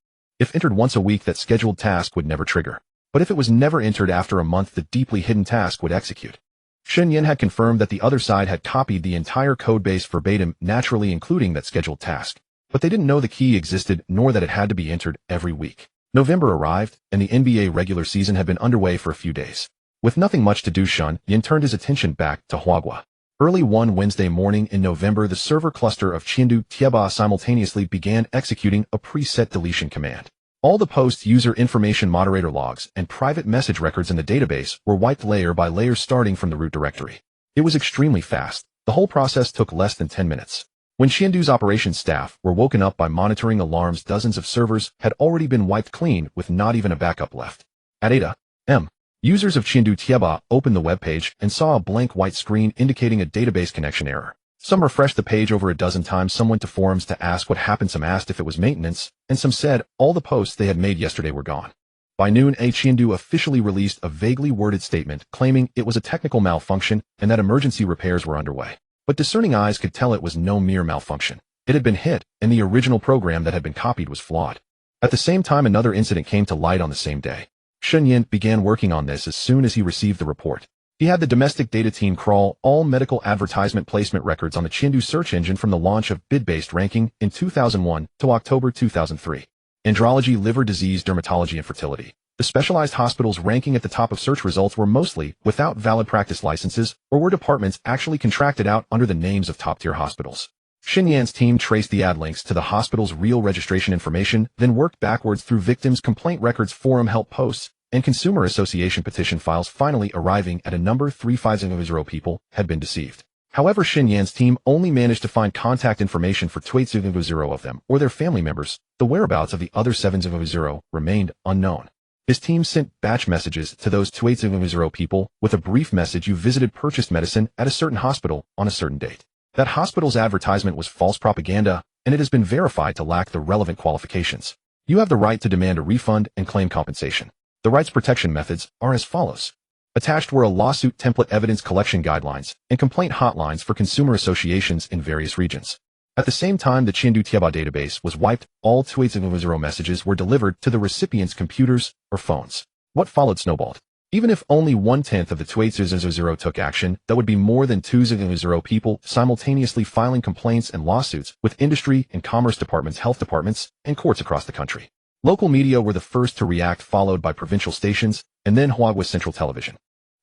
If entered once a week, that scheduled task would never trigger. But if it was never entered after a month, the deeply hidden task would execute. Shen Yan had confirmed that the other side had copied the entire codebase verbatim, naturally including that scheduled task. But they didn't know the key existed, nor that it had to be entered every week. November arrived, and the NBA regular season had been underway for a few days. With nothing much to do, Shen Yan turned his attention back to Huagua. Early one Wednesday morning in November, the server cluster of Chengdu Tieba simultaneously began executing a preset deletion command. All the post user information, moderator logs, and private message records in the database were wiped layer by layer, starting from the root directory. It was extremely fast. The whole process took less than 10 minutes. When Chengdu's operations staff were woken up by monitoring alarms, dozens of servers had already been wiped clean with not even a backup left. At 8 a.m., users of Chengdu Tieba opened the web page and saw a blank white screen indicating a database connection error. Some refreshed the page over a dozen times, some went to forums to ask what happened, some asked if it was maintenance, and some said all the posts they had made yesterday were gone. By noon, Chengdu officially released a vaguely worded statement claiming it was a technical malfunction and that emergency repairs were underway. But discerning eyes could tell it was no mere malfunction. It had been hit, and the original program that had been copied was flawed. At the same time, another incident came to light on the same day. Shen Yan began working on this as soon as he received the report. He had the domestic data team crawl all medical advertisement placement records on the Chengdu search engine from the launch of bid-based ranking in 2001 to October 2003. Andrology, liver disease, dermatology, and fertility. The specialized hospitals ranking at the top of search results were mostly without valid practice licenses or were departments actually contracted out under the names of top-tier hospitals. Shen Yan's team traced the ad links to the hospital's real registration information, then worked backwards through victims' complaint records, forum help posts, and Consumer Association petition files, finally arriving at a number 3500 people had been deceived. However, Shen Yan's team only managed to find contact information for 2800 of them or their family members. The whereabouts of the other 700 remained unknown. His team sent batch messages to those 2800 people with a brief message: you visited, purchased medicine at a certain hospital on a certain date. That hospital's advertisement was false propaganda, and it has been verified to lack the relevant qualifications. You have the right to demand a refund and claim compensation. The rights protection methods are as follows. Attached were a lawsuit template, evidence collection guidelines, and complaint hotlines for consumer associations in various regions. At the same time the Chengdu Tieba database was wiped, all 2800 messages were delivered to the recipient's computers or phones. What followed snowballed. Even if only 1/10 of the 2800 took action, that would be more than 200 people simultaneously filing complaints and lawsuits with industry and commerce departments, health departments, and courts across the country. Local media were the first to react, followed by provincial stations, and then Huagua Central Television.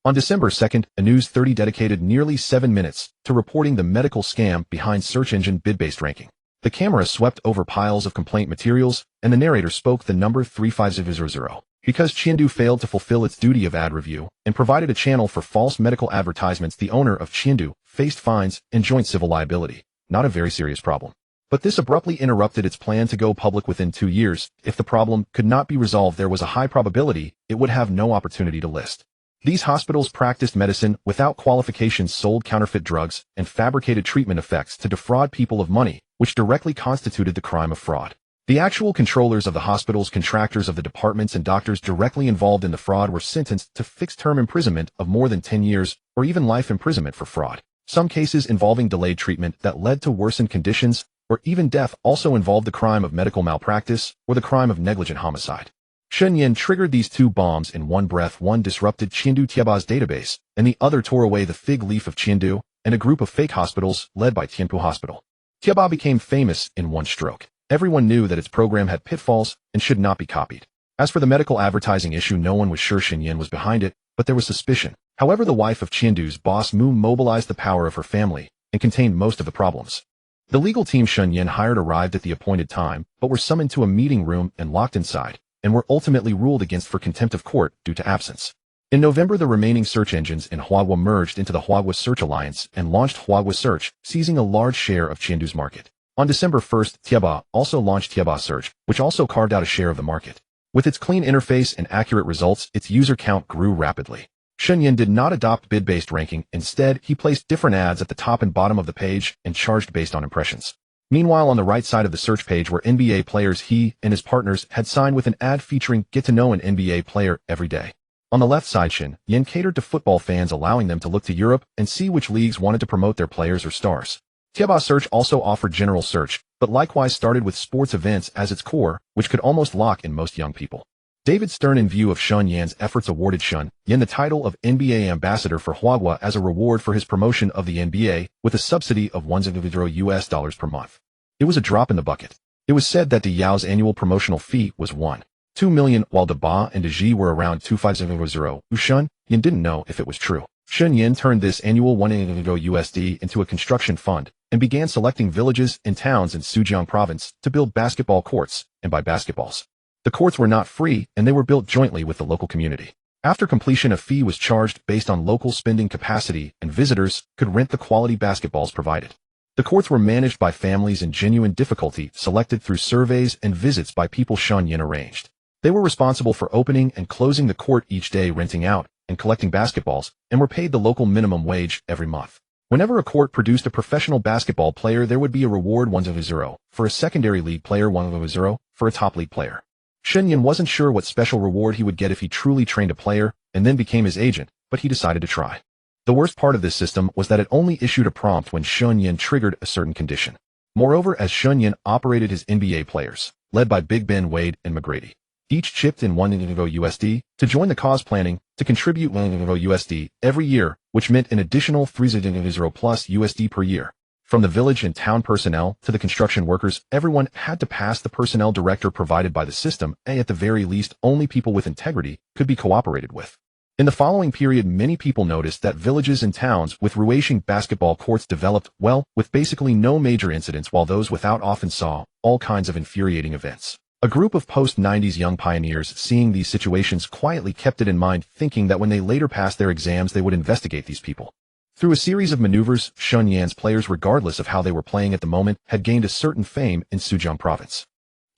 On December 2nd, a News 30 dedicated nearly 7 minutes to reporting the medical scam behind search engine bid-based ranking. The camera swept over piles of complaint materials, and the narrator spoke the number 3500. Because Chengdu failed to fulfill its duty of ad review and provided a channel for false medical advertisements, the owner of Chengdu faced fines and joint civil liability. Not a very serious problem. But this abruptly interrupted its plan to go public within 2 years. If the problem could not be resolved, there was a high probability it would have no opportunity to list. These hospitals practiced medicine without qualifications, sold counterfeit drugs, and fabricated treatment effects to defraud people of money, which directly constituted the crime of fraud. The actual controllers of the hospitals, contractors of the departments, and doctors directly involved in the fraud were sentenced to fixed-term imprisonment of more than 10 years or even life imprisonment for fraud. Some cases involving delayed treatment that led to worsened conditions or even death also involved the crime of medical malpractice or the crime of negligent homicide. Shen Yan triggered these two bombs in one breath. One disrupted Chengdu Tieba's database, and the other tore away the fig leaf of Chengdu and a group of fake hospitals led by Tianpu Hospital. Tieba became famous in one stroke. Everyone knew that its program had pitfalls and should not be copied. As for the medical advertising issue, no one was sure Shen Yan was behind it, but there was suspicion. However, the wife of Chengdu's boss Mu mobilized the power of her family and contained most of the problems. The legal team Shen Yan hired arrived at the appointed time, but were summoned to a meeting room and locked inside, and were ultimately ruled against for contempt of court due to absence. In November, the remaining search engines in Huagua merged into the Huagua Search Alliance and launched Huagua Search, seizing a large share of Chengdu's market. On December 1st, Tieba also launched Tieba Search, which also carved out a share of the market. With its clean interface and accurate results, its user count grew rapidly. Shen Yan did not adopt bid-based ranking. Instead, he placed different ads at the top and bottom of the page and charged based on impressions. Meanwhile, on the right side of the search page were NBA players he and his partners had signed with an ad featuring "Get to know an NBA player every day." On the left side, Shen Yan catered to football fans, allowing them to look to Europe and see which leagues wanted to promote their players or stars. Tieba Search also offered general search, but likewise started with sports events as its core, which could almost lock in most young people. David Stern, in view of Shen Yan's efforts, awarded Shen Yan the title of NBA Ambassador for Huawei as a reward for his promotion of the NBA, with a subsidy of $1,000 per month. It was a drop in the bucket. It was said that Yao's annual promotional fee was $1.2 million, while Ba and Ji were around $2,500. Shen Yan didn't know if it was true. Shen Yan turned this annual $1,000 into a construction fund and began selecting villages and towns in Zhejiang province to build basketball courts and buy basketballs. The courts were not free, and they were built jointly with the local community. After completion, a fee was charged based on local spending capacity, and visitors could rent the quality basketballs provided. The courts were managed by families in genuine difficulty, selected through surveys and visits by people Shen Yan arranged. They were responsible for opening and closing the court each day, renting out and collecting basketballs, and were paid the local minimum wage every month. Whenever a court produced a professional basketball player, there would be a reward $1,000 for a secondary league player, $1,000 for a top league player. Shen Yan wasn't sure what special reward he would get if he truly trained a player and then became his agent, but he decided to try. The worst part of this system was that it only issued a prompt when Shen Yan triggered a certain condition. Moreover, as Shen Yan operated his NBA players, led by Big Ben, Wade, and McGrady, each chipped in $1,000 to join the cause, planning to contribute $1,000 every year, which meant an additional $3,000 plus USD per year. From the village and town personnel to the construction workers, everyone had to pass the personnel director provided by the system, and at the very least, only people with integrity could be cooperated with. In the following period, many people noticed that villages and towns with Ruishing basketball courts developed well, with basically no major incidents, while those without often saw all kinds of infuriating events. A group of post-90s young pioneers, seeing these situations, quietly kept it in mind, thinking that when they later passed their exams they would investigate these people. Through a series of maneuvers, Shen Yan's players, regardless of how they were playing at the moment, had gained a certain fame in Zhejiang province.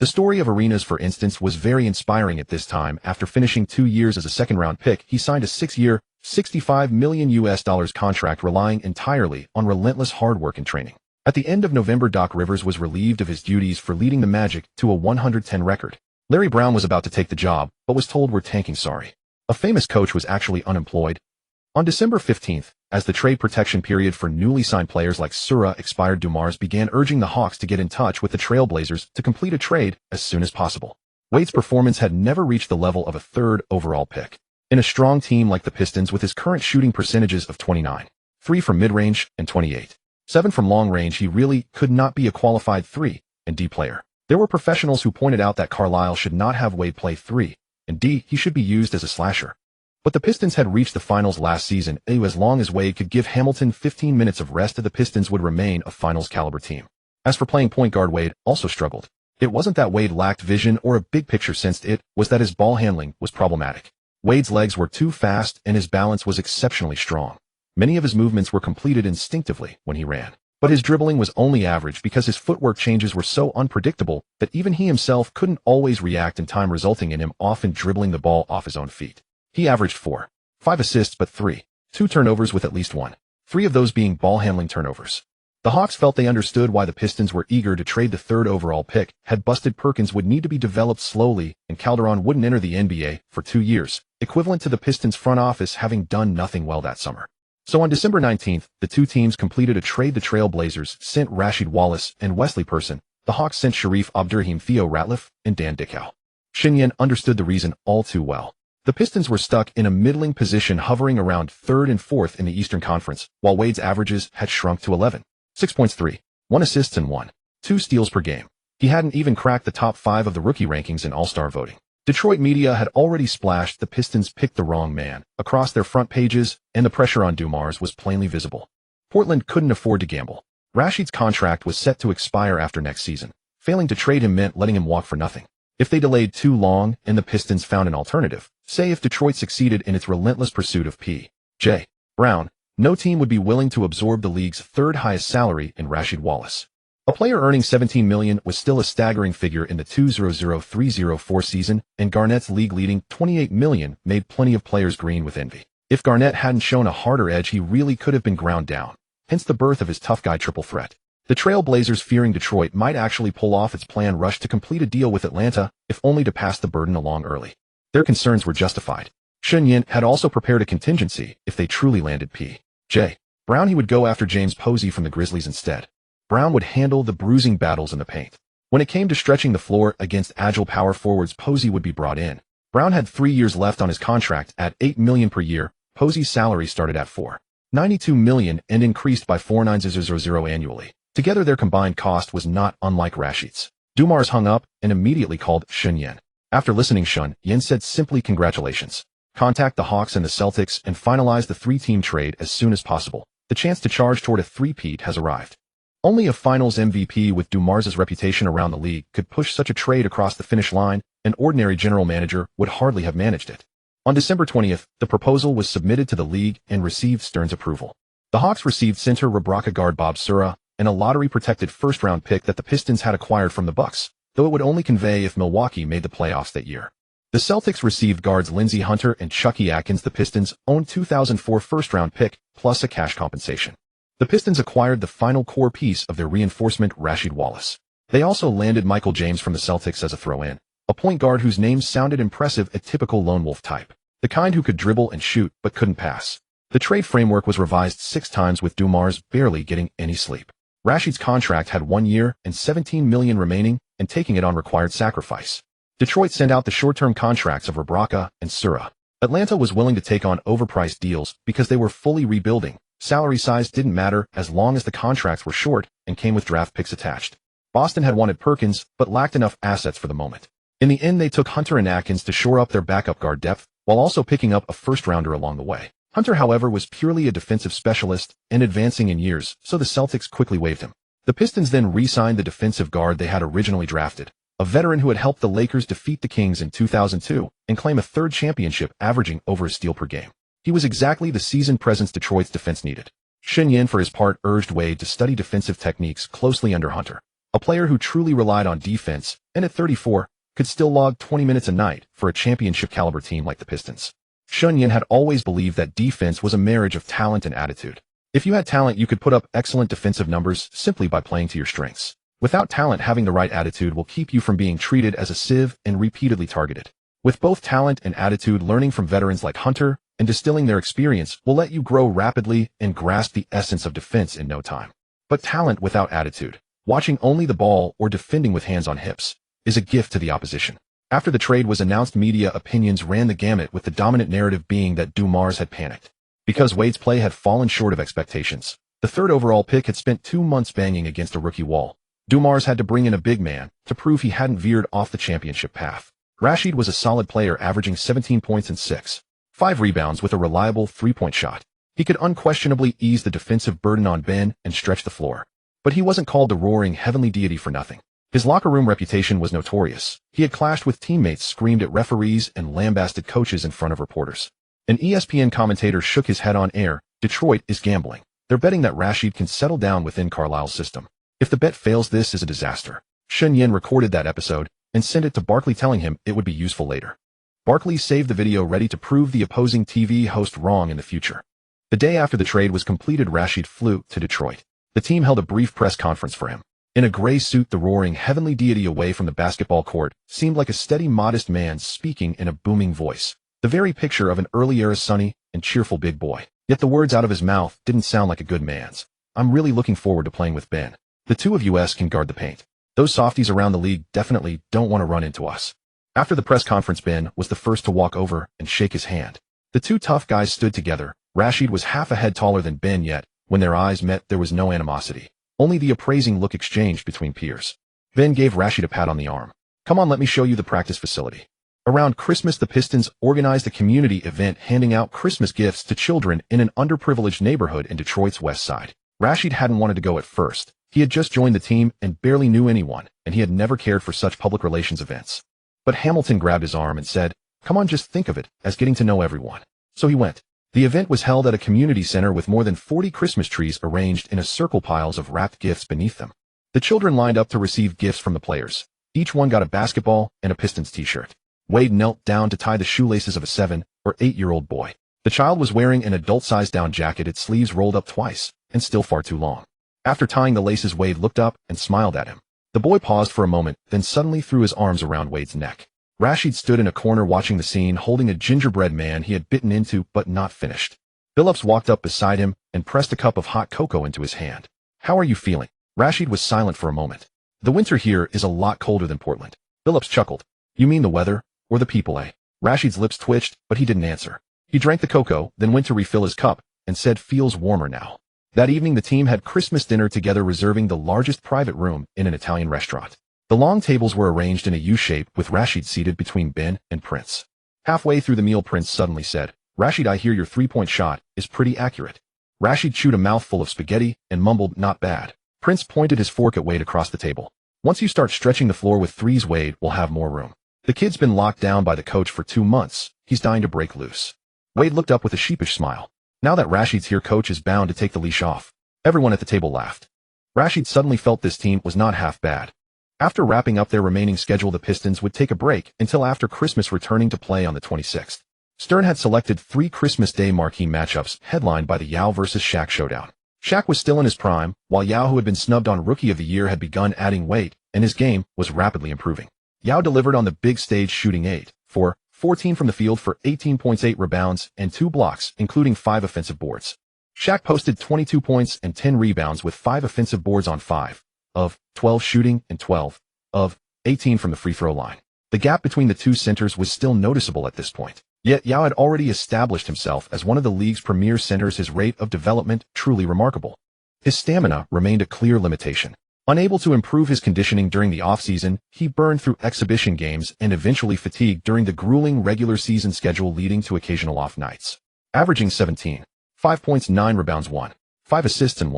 The story of Arenas, for instance, was very inspiring at this time. After finishing 2 years as a second-round pick, he signed a 6-year, $65 million contract, relying entirely on relentless hard work and training. At the end of November, Doc Rivers was relieved of his duties for leading the Magic to a 110 record. Larry Brown was about to take the job, but was told, "We're tanking, sorry." A famous coach was actually unemployed. On December 15th, as the trade protection period for newly signed players like Sura expired, Dumars began urging the Hawks to get in touch with the Trailblazers to complete a trade as soon as possible. Wade's performance had never reached the level of a third overall pick. In a strong team like the Pistons, with his current shooting percentages of 29.3 from mid-range and 28.7 from long-range, he really could not be a qualified 3-and-D player. There were professionals who pointed out that Carlisle should not have Wade play 3-and-D, he should be used as a slasher. But the Pistons had reached the finals last season, and as long as Wade could give Hamilton 15 minutes of rest, the Pistons would remain a finals-caliber team. As for playing point guard, Wade also struggled. It wasn't that Wade lacked vision or a big-picture sense, it was that his ball handling was problematic. Wade's legs were too fast, and his balance was exceptionally strong. Many of his movements were completed instinctively when he ran. But his dribbling was only average because his footwork changes were so unpredictable that even he himself couldn't always react in time, resulting in him often dribbling the ball off his own feet. He averaged 4.5 assists but 3.2 turnovers, with at least 1.3 of those being ball handling turnovers. The Hawks felt they understood why the Pistons were eager to trade the third overall pick. Had busted Perkins would need to be developed slowly, and Calderon wouldn't enter the NBA for 2 years, equivalent to the Pistons front office having done nothing well that summer. So on December 19th, the two teams completed a trade. The Trailblazers sent Rasheed Wallace and Wesley Person. The Hawks sent Sharif Abdurrahim, Theo Ratliff, and Dan Dickau. Shen Yan understood the reason all too well. The Pistons were stuck in a middling position, hovering around 3rd and 4th in the Eastern Conference, while Wade's averages had shrunk to 11.6 points, 3.1 assists, and 1.2 steals per game. He hadn't even cracked the top 5 of the rookie rankings in All-Star voting. Detroit media had already splashed the Pistons picked the wrong man across their front pages, and the pressure on Dumars was plainly visible. Portland couldn't afford to gamble. Rasheed's contract was set to expire after next season. Failing to trade him meant letting him walk for nothing. If they delayed too long and the Pistons found an alternative, say if Detroit succeeded in its relentless pursuit of P.J. Brown, no team would be willing to absorb the league's third highest salary in Rasheed Wallace. A player earning $17 million was still a staggering figure in the 2003-04 season, and Garnett's league-leading $28 million made plenty of players green with envy. If Garnett hadn't shown a harder edge, he really could have been ground down, hence the birth of his tough guy triple threat. The Trail Blazers, fearing Detroit might actually pull off its planned rush to complete a deal with Atlanta, if only to pass the burden along early. Their concerns were justified. Shen Yan had also prepared a contingency if they truly landed P.J. Brown. He would go after James Posey from the Grizzlies instead. Brown would handle the bruising battles in the paint. When it came to stretching the floor against agile power forwards, Posey would be brought in. Brown had 3 years left on his contract at $8 million per year. Posey's salary started at $4.92 million and increased by $4.900 annually. Together their combined cost was not unlike Rashid's. Dumars hung up and immediately called Shen Yan. After listening, Shen Yan said simply, "Congratulations. Contact the Hawks and the Celtics and finalize the 3-team trade as soon as possible. The chance to charge toward a three-peat has arrived." Only a finals MVP with Dumars's reputation around the league could push such a trade across the finish line. An ordinary general manager would hardly have managed it. On December 20th, the proposal was submitted to the league and received Stern's approval. The Hawks received center Reborn guard Bob Sura and a lottery-protected first-round pick that the Pistons had acquired from the Bucks, though it would only convey if Milwaukee made the playoffs that year. The Celtics received guards Lindsey Hunter and Chucky Atkins. The Pistons owned 2004 first-round pick plus a cash compensation. The Pistons acquired the final core piece of their reinforcement, Rasheed Wallace. They also landed Michael James from the Celtics as a throw-in, a point guard whose name sounded impressive, a typical lone wolf type, the kind who could dribble and shoot but couldn't pass. The trade framework was revised 6 times with Dumars barely getting any sleep. Rashid's contract had 1 year and $17 million remaining, and taking it on required sacrifice. Detroit sent out the short-term contracts of Reborn and Sura. Atlanta was willing to take on overpriced deals because they were fully rebuilding. Salary size didn't matter as long as the contracts were short and came with draft picks attached. Boston had wanted Perkins but lacked enough assets for the moment. In the end, they took Hunter and Atkins to shore up their backup guard depth while also picking up a first-rounder along the way. Hunter, however, was purely a defensive specialist and advancing in years, so the Celtics quickly waived him. The Pistons then re-signed the defensive guard they had originally drafted, a veteran who had helped the Lakers defeat the Kings in 2002 and claim a third championship, averaging over a steal per game. He was exactly the seasoned presence Detroit's defense needed. Shen Yan, for his part, urged Wade to study defensive techniques closely under Hunter, a player who truly relied on defense and at 34 could still log 20 minutes a night for a championship-caliber team like the Pistons. Shen Yan had always believed that defense was a marriage of talent and attitude. If you had talent, you could put up excellent defensive numbers simply by playing to your strengths. Without talent, having the right attitude will keep you from being treated as a sieve and repeatedly targeted. With both talent and attitude, learning from veterans like Hunter and distilling their experience will let you grow rapidly and grasp the essence of defense in no time. But talent without attitude, watching only the ball or defending with hands on hips, is a gift to the opposition. After the trade was announced, media opinions ran the gamut, with the dominant narrative being that Dumars had panicked because Wade's play had fallen short of expectations. The 3rd overall pick had spent 2 months banging against a rookie wall. Dumars had to bring in a big man to prove he hadn't veered off the championship path. Rashid was a solid player, averaging 17 points and 6.5 rebounds with a reliable 3-point shot. He could unquestionably ease the defensive burden on Ben and stretch the floor. But he wasn't called the roaring heavenly deity for nothing. His locker room reputation was notorious. He had clashed with teammates, screamed at referees, and lambasted coaches in front of reporters. An ESPN commentator shook his head on air. "Detroit is gambling. They're betting that Rashid can settle down within Carlisle's system. If the bet fails, this is a disaster." Shen Yan recorded that episode and sent it to Barkley, telling him it would be useful later. Barkley saved the video ready to prove the opposing TV host wrong in the future. The day after the trade was completed, Rashid flew to Detroit. The team held a brief press conference for him. In a gray suit, the roaring heavenly deity away from the basketball court seemed like a steady, modest man speaking in a booming voice, the very picture of an early-era sunny and cheerful big boy. Yet the words out of his mouth didn't sound like a good man's. "I'm really looking forward to playing with Ben. The two of us can guard the paint. Those softies around the league definitely don't want to run into us." After the press conference, Ben was the first to walk over and shake his hand. The two tough guys stood together. Rashid was half a head taller than Ben, yet when their eyes met, there was no animosity. Only the appraising look exchanged between peers. Ben gave Rashid a pat on the arm. "Come on, let me show you the practice facility." Around Christmas, the Pistons organized a community event handing out Christmas gifts to children in an underprivileged neighborhood in Detroit's West Side. Rashid hadn't wanted to go at first. He had just joined the team and barely knew anyone, and he had never cared for such public relations events. But Hamilton grabbed his arm and said, "Come on, just think of it as getting to know everyone." So he went. The event was held at a community center with more than 40 Christmas trees arranged in a circle, piles of wrapped gifts beneath them. The children lined up to receive gifts from the players. Each one got a basketball and a Pistons t-shirt. Wade knelt down to tie the shoelaces of a 7 or 8-year-old boy. The child was wearing an adult-sized down jacket, its sleeves rolled up twice, and still far too long. After tying the laces, Wade looked up and smiled at him. The boy paused for a moment, then suddenly threw his arms around Wade's neck. Rashid stood in a corner watching the scene, holding a gingerbread man he had bitten into but not finished. Billups walked up beside him and pressed a cup of hot cocoa into his hand. "How are you feeling?" Rashid was silent for a moment. "The winter here is a lot colder than Portland." Billups chuckled. "You mean the weather, or the people, eh?" Rashid's lips twitched, but he didn't answer. He drank the cocoa, then went to refill his cup, and said, "Feels warmer now." That evening the team had Christmas dinner together, reserving the largest private room in an Italian restaurant. The long tables were arranged in a U-shape with Rashid seated between Ben and Prince. Halfway through the meal, Prince suddenly said, "Rashid, I hear your three-point shot is pretty accurate." Rashid chewed a mouthful of spaghetti and mumbled, "Not bad." Prince pointed his fork at Wade across the table. "Once you start stretching the floor with threes, Wade will have more room. The kid's been locked down by the coach for 2 months. He's dying to break loose." Wade looked up with a sheepish smile. Now that Rashid's here, coach is bound to take the leash off. Everyone at the table laughed. Rashid suddenly felt this team was not half bad. After wrapping up their remaining schedule, the Pistons would take a break until after Christmas, returning to play on the 26th. Stern had selected 3 Christmas Day marquee matchups, headlined by the Yao vs. Shaq showdown. Shaq was still in his prime, while Yao, who had been snubbed on Rookie of the Year, had begun adding weight, and his game was rapidly improving. Yao delivered on the big stage, shooting 8 for 14 from the field for 18 points, 8 rebounds, and 2 blocks, including 5 offensive boards. Shaq posted 22 points and 10 rebounds with 5 offensive boards on 5 of 12 shooting and 12 of 18 from the free throw line. The gap between the two centers was still noticeable at this point. Yet Yao had already established himself as one of the league's premier centers, his rate of development truly remarkable. His stamina remained a clear limitation. Unable to improve his conditioning during the offseason, he burned through exhibition games and eventually fatigued during the grueling regular season schedule, leading to occasional off nights. Averaging 17, 5 points, 9 rebounds, 5 assists, and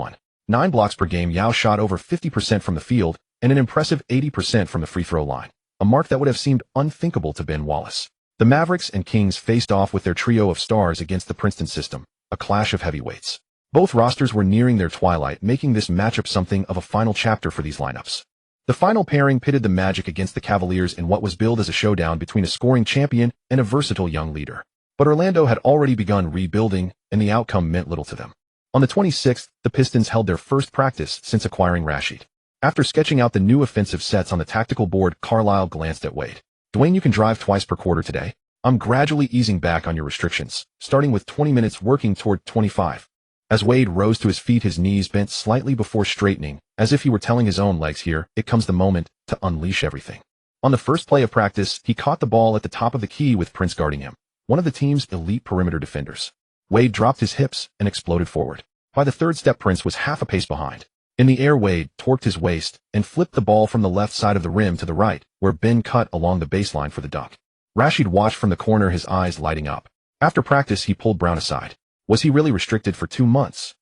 9 blocks per game, Yao shot over 50% from the field and an impressive 80% from the free throw line, a mark that would have seemed unthinkable to Ben Wallace. The Mavericks and Kings faced off with their trio of stars against the Princeton system, a clash of heavyweights. Both rosters were nearing their twilight, making this matchup something of a final chapter for these lineups. The final pairing pitted the Magic against the Cavaliers in what was billed as a showdown between a scoring champion and a versatile young leader. But Orlando had already begun rebuilding, and the outcome meant little to them. On the 26th, the Pistons held their first practice since acquiring Rashid. After sketching out the new offensive sets on the tactical board, Carlisle glanced at Wade. "Dwyane, you can drive twice per quarter today. I'm gradually easing back on your restrictions, starting with 20 minutes working toward 25. As Wade rose to his feet, his knees bent slightly before straightening, as if he were telling his own legs, "Here it comes the moment to unleash everything." On the first play of practice, he caught the ball at the top of the key with Prince guarding him, one of the team's elite perimeter defenders. Wade dropped his hips and exploded forward. By the third step, Prince was half a pace behind. In the air, Wade torqued his waist and flipped the ball from the left side of the rim to the right, where Ben cut along the baseline for the dunk. Rashid watched from the corner, his eyes lighting up. After practice, he pulled Brown aside. Was he really restricted for 2 months?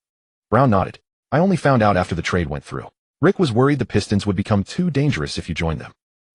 Brown nodded. "I only found out after the trade went through. Rick was worried the Pistons would become too dangerous if you joined them."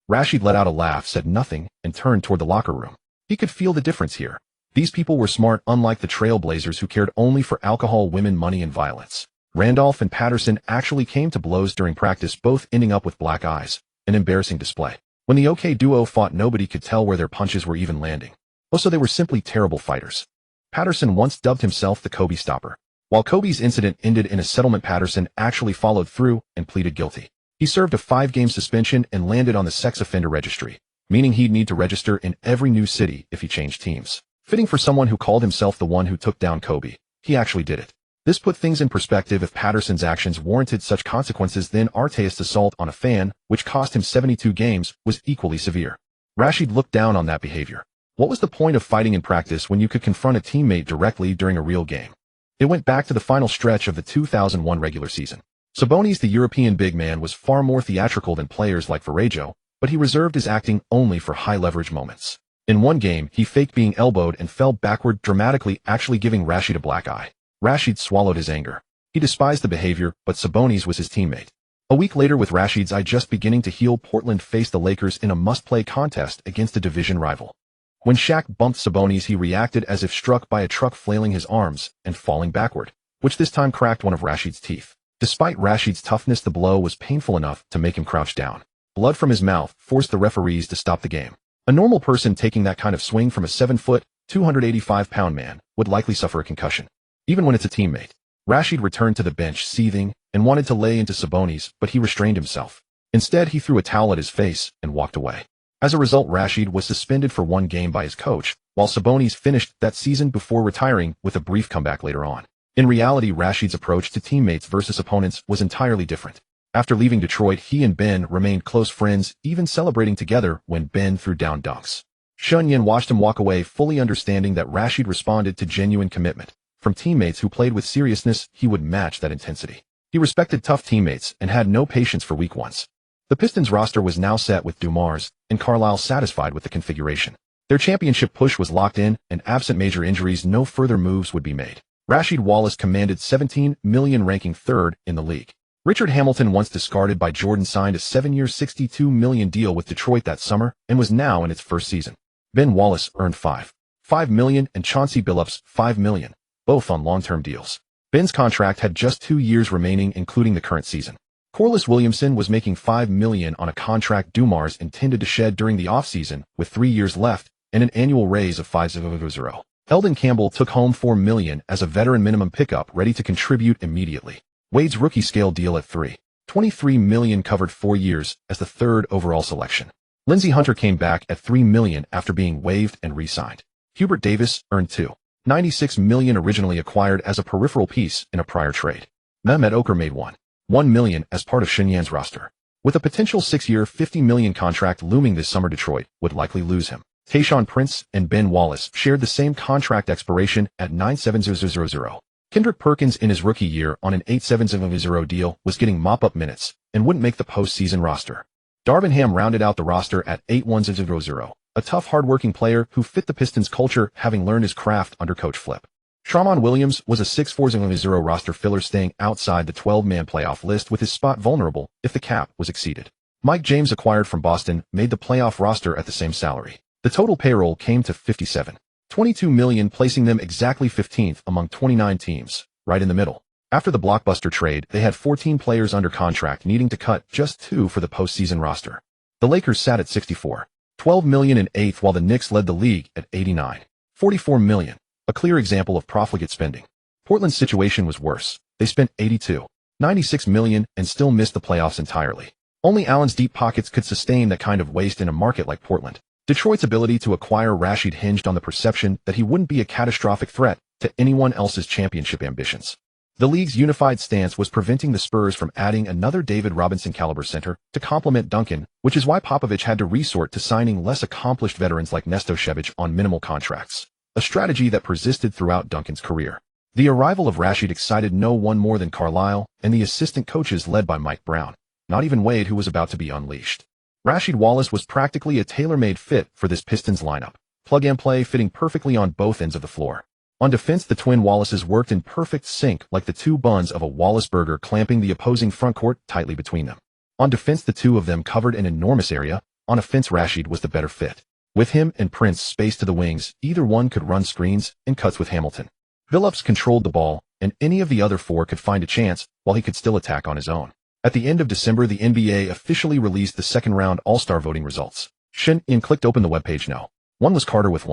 Rashid let out a laugh, said nothing, and turned toward the locker room. He could feel the difference here. These people were smart, unlike the Trailblazers, who cared only for alcohol, women, money, and violence. Randolph and Patterson actually came to blows during practice, both ending up with black eyes, an embarrassing display. When the OK duo fought, nobody could tell where their punches were even landing. Also, they were simply terrible fighters. Patterson once dubbed himself the Kobe Stopper. While Kobe's incident ended in a settlement, Patterson actually followed through and pleaded guilty. He served a 5-game suspension and landed on the sex offender registry, meaning he'd need to register in every new city if he changed teams. Fitting for someone who called himself the one who took down Kobe. He actually did it. This put things in perspective. If Patterson's actions warranted such consequences, then Arteast's assault on a fan, which cost him 72 games, was equally severe. Rashid looked down on that behavior. What was the point of fighting in practice when you could confront a teammate directly during a real game? It went back to the final stretch of the 2001 regular season. Sabonis, the European big man, was far more theatrical than players like Varejao, but he reserved his acting only for high-leverage moments. In one game, he faked being elbowed and fell backward dramatically, actually giving Rashid a black eye. Rashid swallowed his anger. He despised the behavior, but Sabonis was his teammate. A week later, with Rashid's eye just beginning to heal, Portland faced the Lakers in a must-play contest against a division rival. When Shaq bumped Sabonis, he reacted as if struck by a truck, flailing his arms and falling backward, which this time cracked one of Rashid's teeth. Despite Rashid's toughness, the blow was painful enough to make him crouch down. Blood from his mouth forced the referees to stop the game. A normal person taking that kind of swing from a 7-foot, 285-pound man would likely suffer a concussion, even when it's a teammate. Rashid returned to the bench seething and wanted to lay into Sabonis, but he restrained himself. Instead, he threw a towel at his face and walked away. As a result, Rashid was suspended for 1 game by his coach, while Sabonis finished that season before retiring with a brief comeback later on. In reality, Rashid's approach to teammates versus opponents was entirely different. After leaving Detroit, he and Ben remained close friends, even celebrating together when Ben threw down dunks. Shen Yan watched him walk away, fully understanding that Rashid responded to genuine commitment. From teammates who played with seriousness, he would match that intensity. He respected tough teammates and had no patience for weak ones. The Pistons roster was now set with Dumars and Carlisle satisfied with the configuration. Their championship push was locked in, and absent major injuries, no further moves would be made. Rasheed Wallace commanded $17 million, ranking 3rd in the league. Richard Hamilton, once discarded by Jordan, signed a 7-year $62 million deal with Detroit that summer and was now in its first season. Ben Wallace earned $5 million, and Chauncey Billups $5 million, both on long-term deals. Ben's contract had just 2 years remaining, including the current season. Corliss Williamson was making $5 million on a contract Dumars intended to shed during the offseason, with 3 years left and an annual raise of $500,000. Eldon Campbell took home $4 million as a veteran minimum pickup ready to contribute immediately. Wade's rookie scale deal at $23 million covered 4 years as the 3rd overall selection. Lindsey Hunter came back at $3 million after being waived and re-signed. Hubert Davis earned $96 million, originally acquired as a peripheral piece in a prior trade. Mehmet Okur made $1 million as part of Shen Yan's roster. With a potential 6-year $50 million contract looming this summer, Detroit would likely lose him. Tayshaun Prince and Ben Wallace shared the same contract expiration at $970,000. Kendrick Perkins, in his rookie year on an $870,000 deal, was getting mop-up minutes and wouldn't make the postseason roster. Darvin Ham rounded out the roster at $810,000, a tough, hard-working player who fit the Pistons' culture, having learned his craft under Coach Flip. Sharmon Williams was a $640,000 roster filler, staying outside the 12-man playoff list with his spot vulnerable if the cap was exceeded. Mike James, acquired from Boston, made the playoff roster at the same salary. The total payroll came to $22 million, placing them exactly 15th among 29 teams, right in the middle. After the blockbuster trade, they had 14 players under contract, needing to cut just 2 for the postseason roster. The Lakers sat at $12 million in 8th, while the Knicks led the league at $44 million, a clear example of profligate spending. Portland's situation was worse. They spent $96 million and still missed the playoffs entirely. Only Allen's deep pockets could sustain that kind of waste in a market like Portland. Detroit's ability to acquire Rashid hinged on the perception that he wouldn't be a catastrophic threat to anyone else's championship ambitions. The league's unified stance was preventing the Spurs from adding another David Robinson-caliber center to complement Duncan, which is why Popovich had to resort to signing less accomplished veterans like Nestoshevich on minimal contracts, a strategy that persisted throughout Duncan's career. The arrival of Rashid excited no one more than Carlisle and the assistant coaches led by Mike Brown, not even Wade, who was about to be unleashed. Rasheed Wallace was practically a tailor-made fit for this Pistons lineup, plug-and-play, fitting perfectly on both ends of the floor. On defense, the twin Wallaces worked in perfect sync, like the 2 buns of a Wallace burger, clamping the opposing front court tightly between them. On defense, the 2 of them covered an enormous area. On offense, Rashid was the better fit. With him and Prince spaced to the wings, either one could run screens and cuts with Hamilton. Billups controlled the ball, and any of the other 4 could find a chance, while he could still attack on his own. At the end of December, the NBA officially released the second-round All-Star voting results. Shen Yan clicked open the webpage. No one was Carter with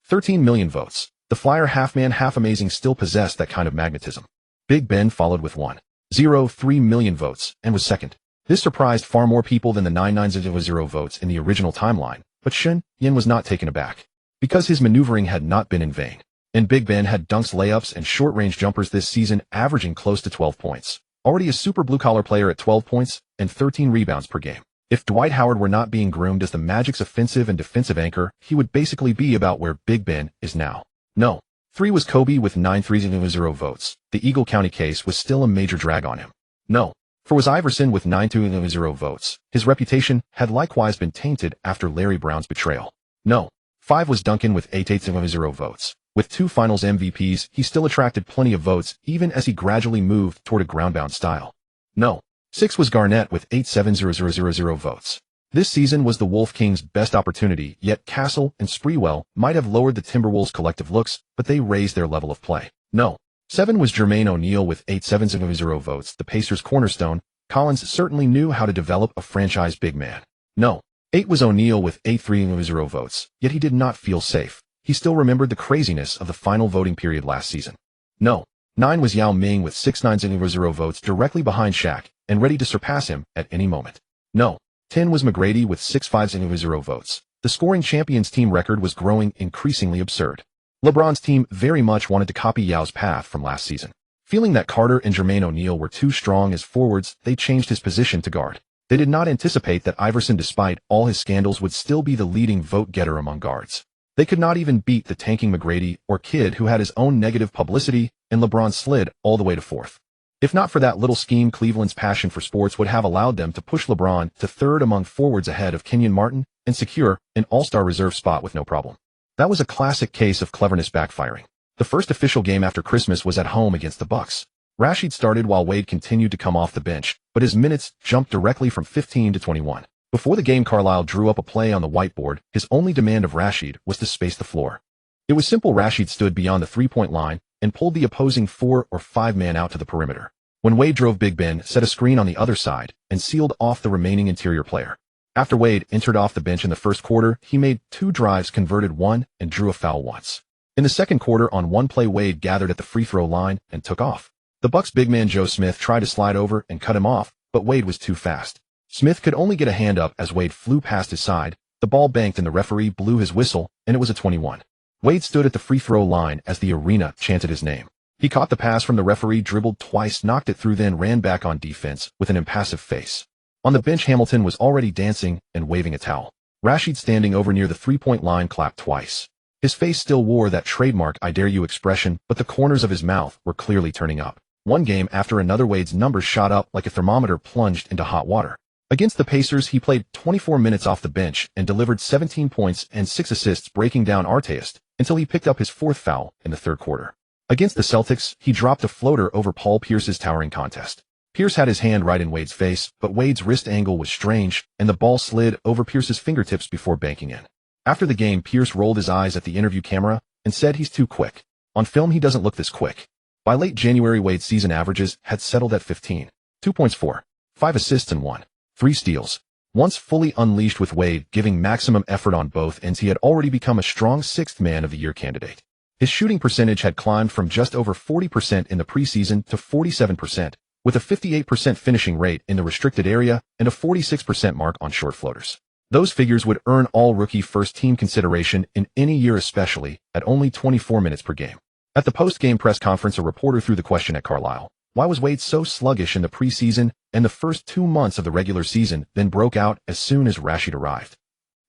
13 million votes. The Flyer, half-man, half-amazing, still possessed that kind of magnetism. Big Ben followed with 1.03 million votes and was second. This surprised far more people than the 9,900 votes in the original timeline, but Shen Yan was not taken aback, because his maneuvering had not been in vain. And Big Ben had dunks, layups, and short-range jumpers this season, averaging close to 12 points. Already a super blue-collar player at 12 points and 13 rebounds per game. If Dwight Howard were not being groomed as the Magic's offensive and defensive anchor, he would basically be about where Big Ben is now. No. 3 was Kobe with 9,300 votes. The Eagle County case was still a major drag on him. No. 4 was Iverson with 9,200 votes. His reputation had likewise been tainted after Larry Brown's betrayal. No. 5 was Duncan with 8,800 votes. With 2 finals MVPs, he still attracted plenty of votes, even as he gradually moved toward a ground-bound style. No. 6 was Garnett with 8,700 votes. This season was the Wolf Kings' best opportunity, yet Castle and Sprewell might have lowered the Timberwolves' collective looks, but they raised their level of play. No. 7 was Jermaine O'Neal with 8,700 votes, the Pacers' cornerstone. Collins certainly knew how to develop a franchise big man. No. 8 was O'Neal with 8,300 votes, yet he did not feel safe. He still remembered the craziness of the final voting period last season. No. 9 was Yao Ming with 6,900 votes, directly behind Shaq, and ready to surpass him at any moment. No. 10 was McGrady with 6,500 votes. The scoring champions team record was growing increasingly absurd. LeBron's team very much wanted to copy Yao's path from last season. Feeling that Carter and Jermaine O'Neal were too strong as forwards, they changed his position to guard. They did not anticipate that Iverson, despite all his scandals, would still be the leading vote-getter among guards. They could not even beat the tanking McGrady or Kidd, who had his own negative publicity, and LeBron slid all the way to 4th. If not for that little scheme, Cleveland's passion for sports would have allowed them to push LeBron to 3rd among forwards ahead of Kenyon Martin and secure an all-star reserve spot with no problem. That was a classic case of cleverness backfiring. The first official game after Christmas was at home against the Bucks. Rashid started while Wade continued to come off the bench, but his minutes jumped directly from 15 to 21. Before the game, Carlisle drew up a play on the whiteboard. His only demand of Rashid was to space the floor. It was simple. Rashid stood beyond the three-point line and pulled the opposing 4 or 5 man out to the perimeter. When Wade drove, Big Ben set a screen on the other side and sealed off the remaining interior player. After Wade entered off the bench in the first quarter, he made 2 drives, converted 1, and drew a foul once. In the second quarter, on one play, Wade gathered at the free throw line and took off. The Bucks' big man Joe Smith tried to slide over and cut him off, but Wade was too fast. Smith could only get a hand up as Wade flew past his side. The ball banked and the referee blew his whistle, and it was a 21. Wade stood at the free throw line as the arena chanted his name. He caught the pass from the referee, dribbled twice, knocked it through, then ran back on defense with an impassive face. On the bench, Hamilton was already dancing and waving a towel. Rashid, standing over near the three-point line, clapped twice. His face still wore that trademark "I dare you" expression, but the corners of his mouth were clearly turning up. One game after another, Wade's numbers shot up like a thermometer plunged into hot water. Against the Pacers, he played 24 minutes off the bench and delivered 17 points and 6 assists, breaking down Artest until he picked up his 4th foul in the third quarter. Against the Celtics, he dropped a floater over Paul Pierce's towering contest. Pierce had his hand right in Wade's face, but Wade's wrist angle was strange, and the ball slid over Pierce's fingertips before banking in. After the game, Pierce rolled his eyes at the interview camera and said he's too quick. On film, he doesn't look this quick. By late January, Wade's season averages had settled at 15. 2 points, 4, 5 assists, and 3 steals. Once fully unleashed, with Wade giving maximum effort on both ends, he had already become a strong 6th man of the year candidate. His shooting percentage had climbed from just over 40% in the preseason to 47%, with a 58% finishing rate in the restricted area and a 46% mark on short floaters. Those figures would earn all-rookie first-team consideration in any year, especially at only 24 minutes per game. At the post-game press conference, a reporter threw the question at Carlisle: why was Wade so sluggish in the preseason and the first 2 months of the regular season, then broke out as soon as Rashid arrived?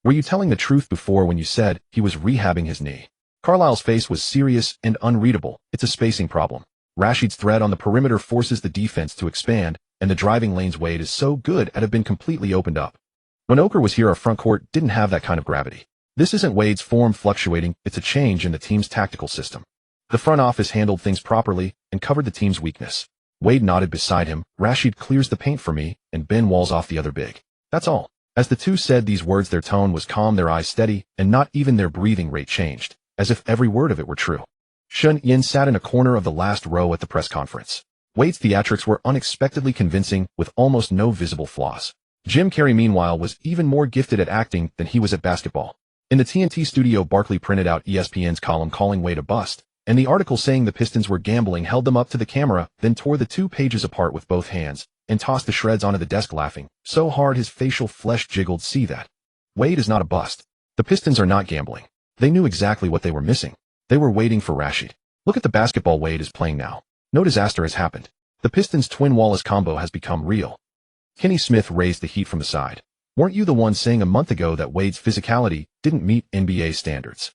Were you telling the truth before when you said he was rehabbing his knee? Carlisle's face was serious and unreadable. It's a spacing problem. Rashid's threat on the perimeter forces the defense to expand, and the driving lanes Wade is so good at have been completely opened up. When Oker was here, our front court didn't have that kind of gravity. This isn't Wade's form fluctuating, it's a change in the team's tactical system. The front office handled things properly and covered the team's weakness. Wade nodded beside him. Rashid clears the paint for me, and Ben walls off the other big. That's all. As the two said these words, their tone was calm, their eyes steady, and not even their breathing rate changed, as if every word of it were true. Shen Yan sat in a corner of the last row at the press conference. Wade's theatrics were unexpectedly convincing, with almost no visible flaws. Jim Carrey, meanwhile, was even more gifted at acting than he was at basketball. In the TNT studio, Barkley printed out ESPN's column calling Wade a bust, and the article saying the Pistons were gambling, held them up to the camera, then tore the 2 pages apart with both hands, and tossed the shreds onto the desk, laughing so hard his facial flesh jiggled. See that? Wade is not a bust. The Pistons are not gambling. They knew exactly what they were missing. They were waiting for Rashid. Look at the basketball Wade is playing now. No disaster has happened. The Pistons' twin Wallace combo has become real. Kenny Smith raised the heat from the side. Weren't you the one saying a month ago that Wade's physicality didn't meet NBA standards?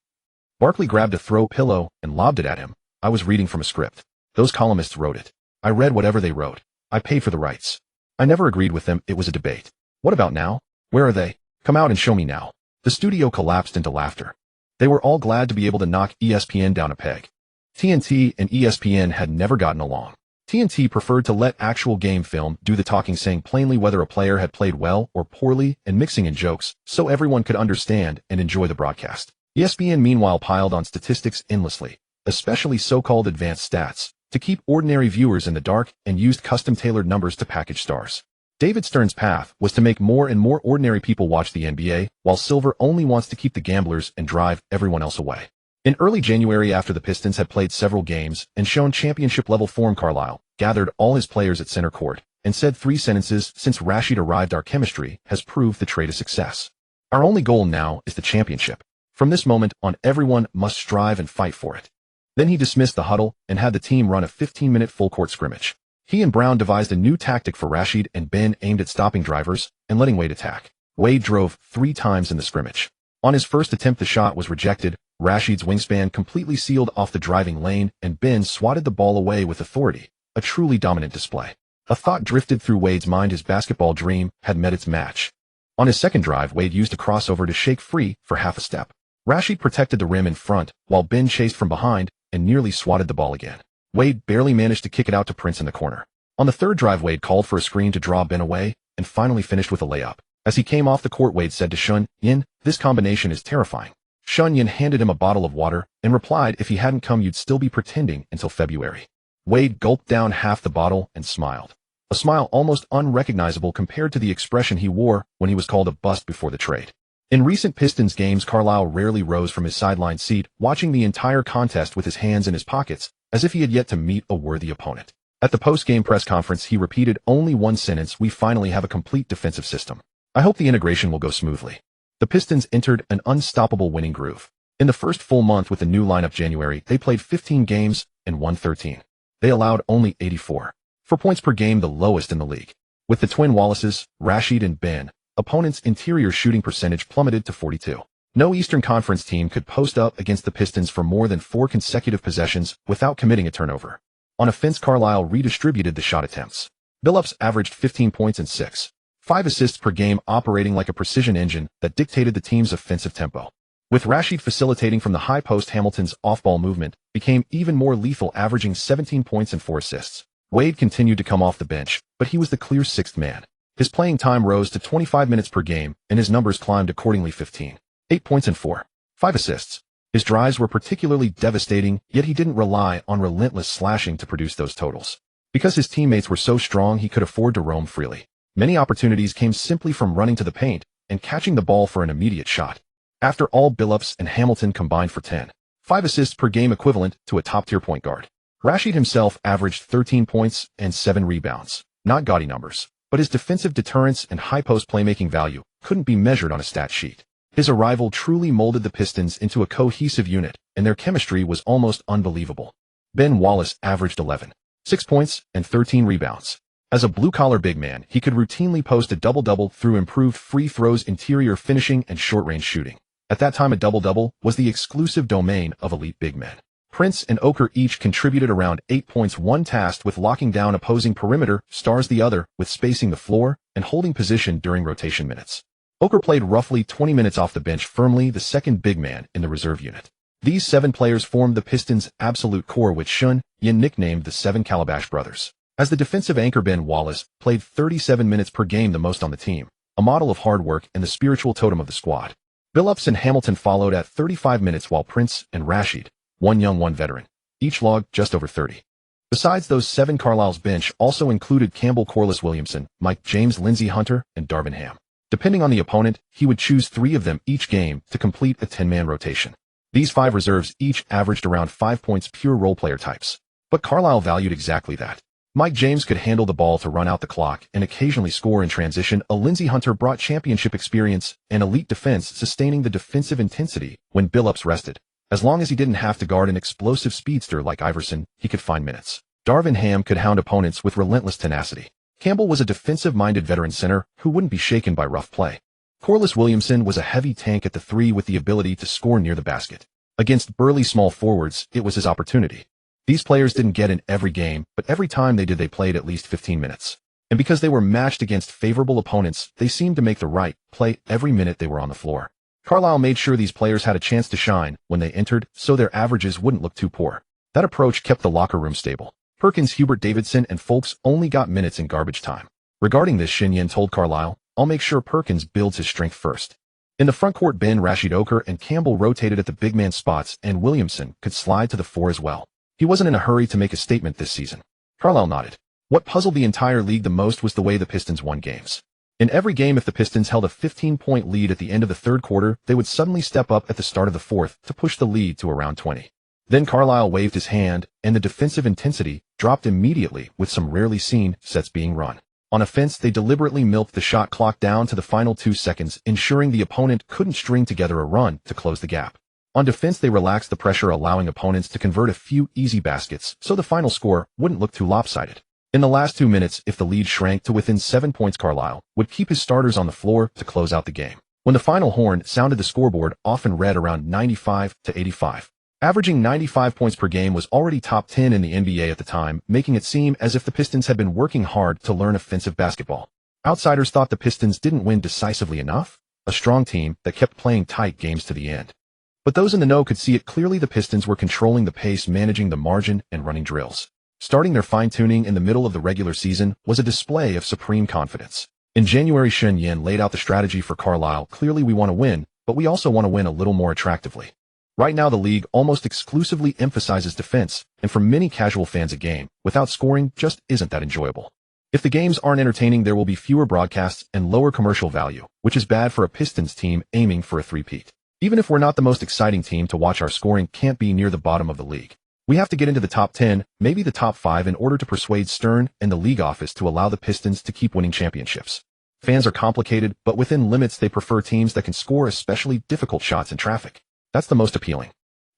Barkley grabbed a throw pillow and lobbed it at him. I was reading from a script. Those columnists wrote it. I read whatever they wrote. I paid for the rights. I never agreed with them. It was a debate. What about now? Where are they? Come out and show me now. The studio collapsed into laughter. They were all glad to be able to knock ESPN down a peg. TNT and ESPN had never gotten along. TNT preferred to let actual game film do the talking, saying plainly whether a player had played well or poorly and mixing in jokes so everyone could understand and enjoy the broadcast. ESPN, meanwhile, piled on statistics endlessly, especially so-called advanced stats, to keep ordinary viewers in the dark and used custom-tailored numbers to package stars. David Stern's path was to make more and more ordinary people watch the NBA, while Silver only wants to keep the gamblers and drive everyone else away. In early January, after the Pistons had played several games and shown championship-level form, Carlisle gathered all his players at center court and said 3 sentences: "Since Rashid arrived, our chemistry has proved the trade a success. Our only goal now is the championship. From this moment on, everyone must strive and fight for it." Then he dismissed the huddle and had the team run a 15-minute full-court scrimmage. He and Brown devised a new tactic for Rashid and Ben aimed at stopping drivers and letting Wade attack. Wade drove 3 times in the scrimmage. On his first attempt, the shot was rejected. Rashid's wingspan completely sealed off the driving lane, and Ben swatted the ball away with authority. A truly dominant display. A thought drifted through Wade's mind: his basketball dream had met its match. On his second drive, Wade used a crossover to shake free for half a step. Rashid protected the rim in front, while Ben chased from behind and nearly swatted the ball again. Wade barely managed to kick it out to Prince in the corner. On the third drive, Wade called for a screen to draw Ben away, and finally finished with a layup. As he came off the court, Wade said to Shen Yan, "This combination is terrifying." Shen Yan handed him a bottle of water and replied, "If he hadn't come, you'd still be pretending until February." Wade gulped down half the bottle and smiled. A smile almost unrecognizable compared to the expression he wore when he was called a bust before the trade. In recent Pistons games, Carlisle rarely rose from his sideline seat, watching the entire contest with his hands in his pockets, as if he had yet to meet a worthy opponent. At the post-game press conference, he repeated only one sentence: "We finally have a complete defensive system. I hope the integration will go smoothly." The Pistons entered an unstoppable winning groove. In the first full month with the new lineup, January, they played 15 games and won 13. They allowed only 84 points per game, the lowest in the league. With the twin Wallaces, Rashid and Ben, opponents' interior shooting percentage plummeted to 42. No Eastern Conference team could post up against the Pistons for more than 4 consecutive possessions without committing a turnover. On offense, Carlisle redistributed the shot attempts. Billups averaged 15 points and 6.5 assists per game, operating like a precision engine that dictated the team's offensive tempo. With Rashid facilitating from the high post, Hamilton's off-ball movement became even more lethal, averaging 17 points and 4 assists. Wade continued to come off the bench, but he was the clear 6th man. His playing time rose to 25 minutes per game, and his numbers climbed accordingly: 8 points and 4.5 assists. His drives were particularly devastating, yet he didn't rely on relentless slashing to produce those totals. Because his teammates were so strong, he could afford to roam freely. Many opportunities came simply from running to the paint and catching the ball for an immediate shot. After all, Billups and Hamilton combined for 10.5 assists per game, equivalent to a top-tier point guard. Rashid himself averaged 13 points and 7 rebounds. Not gaudy numbers, but his defensive deterrence and high-post playmaking value couldn't be measured on a stat sheet. His arrival truly molded the Pistons into a cohesive unit, and their chemistry was almost unbelievable. Ben Wallace averaged 11.6 points and 13 rebounds. As a blue-collar big man, he could routinely post a double-double through improved free throws, interior finishing, and short-range shooting. At that time, a double-double was the exclusive domain of elite big men. Prince and Oker each contributed around 8 points, one tasked with locking down opposing perimeter stars, the other with spacing the floor and holding position during rotation minutes. Oker played roughly 20 minutes off the bench, firmly the second big man in the reserve unit. These 7 players formed the Pistons' absolute core, which Shen Yan nicknamed the 7 Calabash Brothers. As the defensive anchor, Ben Wallace played 37 minutes per game, the most on the team, a model of hard work and the spiritual totem of the squad. Billups and Hamilton followed at 35 minutes, while Prince and Rashid, one young, one veteran, each logged just over 30. Besides those 7, Carlisle's bench also included Campbell, Corliss Williamson, Mike James, Lindsey Hunter, and Darvin Ham. Depending on the opponent, he would choose 3 of them each game to complete a 10-man rotation. These 5 reserves each averaged around 5 points, pure role-player types. But Carlisle valued exactly that. Mike James could handle the ball to run out the clock and occasionally score in transition. A Lindsey Hunter brought championship experience and elite defense, sustaining the defensive intensity when Billups rested. As long as he didn't have to guard an explosive speedster like Iverson, he could find minutes. Darvin Ham could hound opponents with relentless tenacity. Campbell was a defensive-minded veteran center who wouldn't be shaken by rough play. Corliss Williamson was a heavy tank at the 3 with the ability to score near the basket. Against burly small forwards, it was his opportunity. These players didn't get in every game, but every time they did, they played at least 15 minutes. And because they were matched against favorable opponents, they seemed to make the right play every minute they were on the floor. Carlisle made sure these players had a chance to shine when they entered, so their averages wouldn't look too poor. That approach kept the locker room stable. Perkins, Hubert, Davidson, and Folks only got minutes in garbage time. Regarding this, Shen Yan told Carlisle, "I'll make sure Perkins builds his strength first." In the front court, Ben, Rashid, Oker, and Campbell rotated at the big man spots, and Williamson could slide to the 4 as well. He wasn't in a hurry to make a statement this season. Carlisle nodded. What puzzled the entire league the most was the way the Pistons won games. In every game, if the Pistons held a 15-point lead at the end of the third quarter, they would suddenly step up at the start of the fourth to push the lead to around 20. Then Carlisle waved his hand, and the defensive intensity dropped immediately, with some rarely seen sets being run. On offense, they deliberately milked the shot clock down to the final 2 seconds, ensuring the opponent couldn't string together a run to close the gap. On defense, they relaxed the pressure, allowing opponents to convert a few easy baskets so the final score wouldn't look too lopsided. In the last 2 minutes, if the lead shrank to within 7 points, Carlisle would keep his starters on the floor to close out the game. When the final horn sounded, the scoreboard often read around 95 to 85. Averaging 95 points per game was already top 10 in the NBA at the time, making it seem as if the Pistons had been working hard to learn offensive basketball. Outsiders thought the Pistons didn't win decisively enough, a strong team that kept playing tight games to the end. But those in the know could see it clearly. The Pistons were controlling the pace, managing the margin, and running drills. Starting their fine-tuning in the middle of the regular season was a display of supreme confidence. In January, Shen Yan laid out the strategy for Carlisle. Clearly, we want to win, but we also want to win a little more attractively. Right now, the league almost exclusively emphasizes defense, and for many casual fans, a game without scoring just isn't that enjoyable. If the games aren't entertaining, there will be fewer broadcasts and lower commercial value, which is bad for a Pistons team aiming for a three-peat. Even if we're not the most exciting team to watch, our scoring can't be near the bottom of the league. We have to get into the top 10, maybe the top 5, in order to persuade Stern and the league office to allow the Pistons to keep winning championships. Fans are complicated, but within limits, they prefer teams that can score especially difficult shots in traffic. That's the most appealing.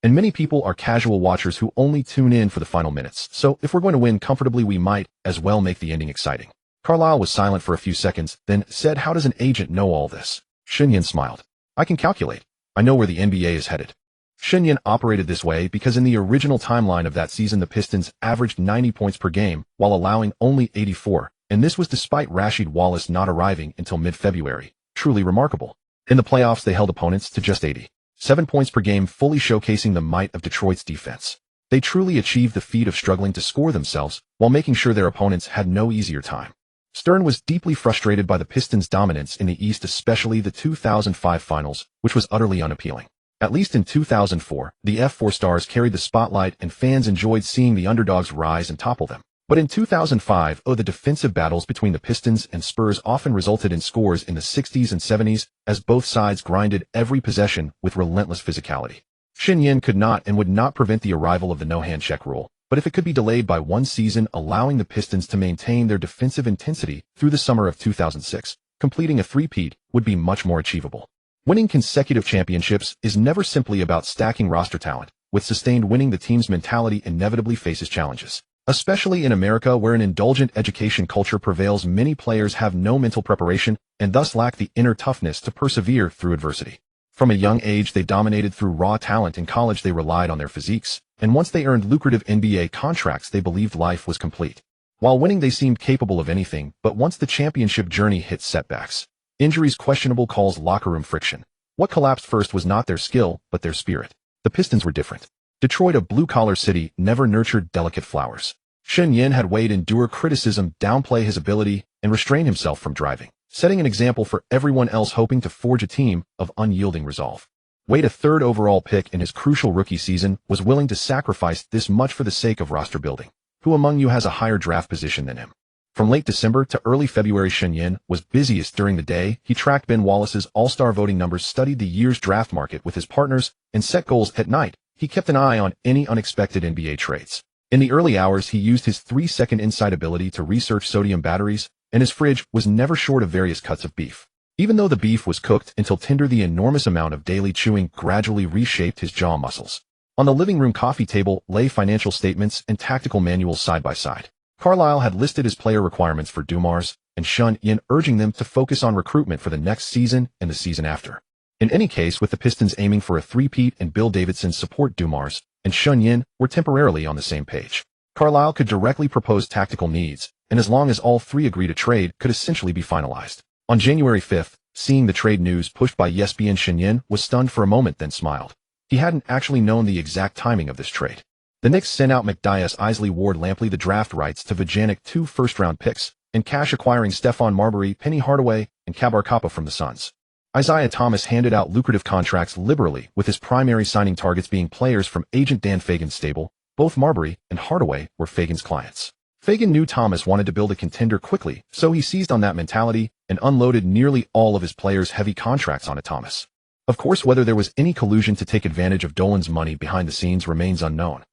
And many people are casual watchers who only tune in for the final minutes, so if we're going to win comfortably, we might as well make the ending exciting. Carlisle was silent for a few seconds, then said, "How does an agent know all this?" Shen Yan smiled. "I can calculate. I know where the NBA is headed." Shen Yan operated this way because in the original timeline of that season, the Pistons averaged 90 points per game while allowing only 84, and this was despite Rasheed Wallace not arriving until mid-February. Truly remarkable. In the playoffs, they held opponents to just 87 points per game, fully showcasing the might of Detroit's defense. They truly achieved the feat of struggling to score themselves while making sure their opponents had no easier time. Stern was deeply frustrated by the Pistons' dominance in the East, especially the 2005 finals, which was utterly unappealing. At least in 2004, the F4 stars carried the spotlight and fans enjoyed seeing the underdogs rise and topple them. But in 2005, the defensive battles between the Pistons and Spurs often resulted in scores in the 60s and 70s, as both sides grinded every possession with relentless physicality. Shen Yan could not and would not prevent the arrival of the no-hand check rule, but if it could be delayed by one season, allowing the Pistons to maintain their defensive intensity through the summer of 2006, completing a three-peat would be much more achievable. Winning consecutive championships is never simply about stacking roster talent. With sustained winning, the team's mentality inevitably faces challenges. Especially in America, where an indulgent education culture prevails, many players have no mental preparation and thus lack the inner toughness to persevere through adversity. From a young age, they dominated through raw talent. In college, they relied on their physiques, and once they earned lucrative NBA contracts, they believed life was complete. While winning, they seemed capable of anything, but once the championship journey hit setbacks, injuries, questionable calls, locker room friction, what collapsed first was not their skill, but their spirit. The Pistons were different. Detroit, a blue-collar city, never nurtured delicate flowers. Shen Yan had Wade endure criticism, downplay his ability, and restrain himself from driving, setting an example for everyone else hoping to forge a team of unyielding resolve. Wade, a third overall pick in his crucial rookie season, was willing to sacrifice this much for the sake of roster building. Who among you has a higher draft position than him? From late December to early February, Shen Yan was busiest during the day. He tracked Ben Wallace's all-star voting numbers, studied the year's draft market with his partners, and set goals. At night, he kept an eye on any unexpected NBA trades. In the early hours, he used his 3-second inside ability to research sodium batteries, and his fridge was never short of various cuts of beef. Even though the beef was cooked until tender, the enormous amount of daily chewing gradually reshaped his jaw muscles. On the living room coffee table lay financial statements and tactical manuals side by side. Carlisle had listed his player requirements for Dumars and Shen Yan, urging them to focus on recruitment for the next season and the season after. In any case, with the Pistons aiming for a three-peat and Bill Davidson's support, Dumars and Shen Yan were temporarily on the same page. Carlisle could directly propose tactical needs, and as long as all three agreed, a trade could essentially be finalized. On January 5th, seeing the trade news pushed by ESPN, Shen Yan was stunned for a moment, then smiled. He hadn't actually known the exact timing of this trade. The Knicks sent out McDyess, Isley, Ward, Lampley the draft rights to Vujanic, 2 first-round picks, and cash, acquiring Stephon Marbury, Penny Hardaway, and Cabar Kappa from the Suns. Isaiah Thomas handed out lucrative contracts liberally, with his primary signing targets being players from agent Dan Fagan's stable, Both Marbury and Hardaway were Fagan's clients. Fagan knew Thomas wanted to build a contender quickly, so he seized on that mentality and unloaded nearly all of his players' heavy contracts onto Thomas. Of course, whether there was any collusion to take advantage of Dolan's money behind the scenes remains unknown.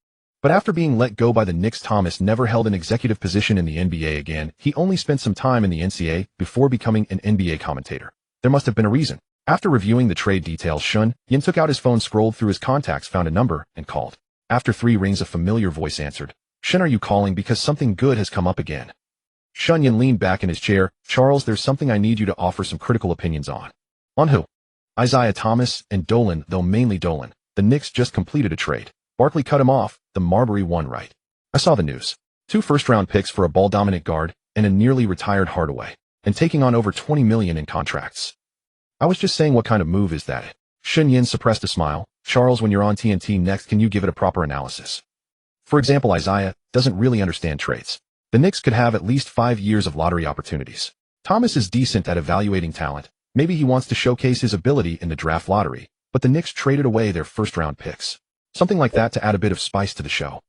But after being let go by the Knicks, Thomas never held an executive position in the NBA again. He only spent some time in the NCAA before becoming an NBA commentator. There must have been a reason. After reviewing the trade details, Shen Yan took out his phone, scrolled through his contacts, found a number, and called. After 3 rings, a familiar voice answered. Shen, are you calling because something good has come up again? Shen Yan leaned back in his chair. Charles, there's something I need you to offer some critical opinions on. On who? Isaiah Thomas and Dolan, though mainly Dolan. The Knicks just completed a trade. Barkley cut him off. The Marbury won, right? I saw the news. 2 first-round picks for a ball-dominant guard and a nearly retired Hardaway, and taking on over $20 million in contracts. I was just saying, what kind of move is that? Shen Yan suppressed a smile. Charles, when you're on TNT next, can you give it a proper analysis? For example, Isaiah doesn't really understand trades. The Knicks could have at least 5 years of lottery opportunities. Thomas is decent at evaluating talent. Maybe he wants to showcase his ability in the draft lottery, but the Knicks traded away their first-round picks. Something like that to add a bit of spice to the show.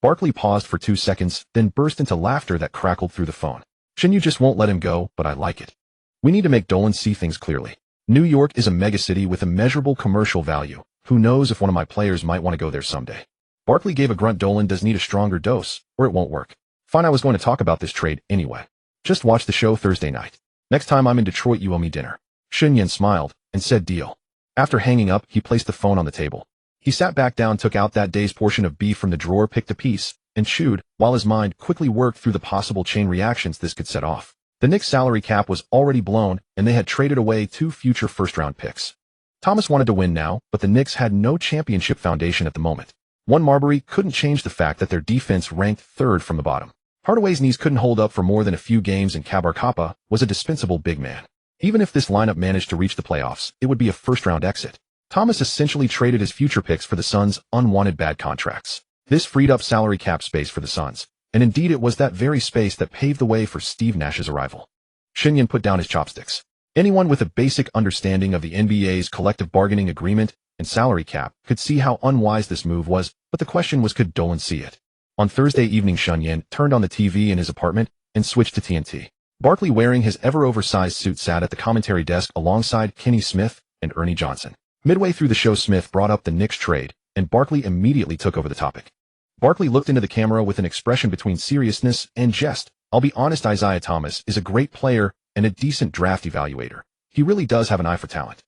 Barkley paused for 2 seconds, then burst into laughter that crackled through the phone. Shen, you just won't let him go, but I like it. We need to make Dolan see things clearly. New York is a megacity with immeasurable commercial value. Who knows if one of my players might want to go there someday. Barkley gave a grunt. Dolan does need a stronger dose, or it won't work. Fine, I was going to talk about this trade anyway. Just watch the show Thursday night. Next time I'm in Detroit, you owe me dinner. Shen Yan smiled and said deal. After hanging up, he placed the phone on the table. He sat back down, took out that day's portion of beef from the drawer, picked a piece, and chewed, while his mind quickly worked through the possible chain reactions this could set off. The Knicks' salary cap was already blown, and they had traded away 2 future first-round picks. Thomas wanted to win now, but the Knicks had no championship foundation at the moment. One Marbury couldn't change the fact that their defense ranked 3rd from the bottom. Hardaway's knees couldn't hold up for more than a few games, and Kabar Kappa was a dispensable big man. Even if this lineup managed to reach the playoffs, it would be a first-round exit. Thomas essentially traded his future picks for the Suns' unwanted bad contracts. This freed up salary cap space for the Suns, and indeed it was that very space that paved the way for Steve Nash's arrival. Shen Yan put down his chopsticks. Anyone with a basic understanding of the NBA's collective bargaining agreement and salary cap could see how unwise this move was, but the question was, could Dolan see it? On Thursday evening, Shen Yan turned on the TV in his apartment and switched to TNT. Barkley, wearing his ever-oversized suit, sat at the commentary desk alongside Kenny Smith and Ernie Johnson. Midway through the show, Smith brought up the Knicks trade, and Barkley immediately took over the topic. Barkley looked into the camera with an expression between seriousness and jest. I'll be honest, Isaiah Thomas is a great player and a decent draft evaluator. He really does have an eye for talent.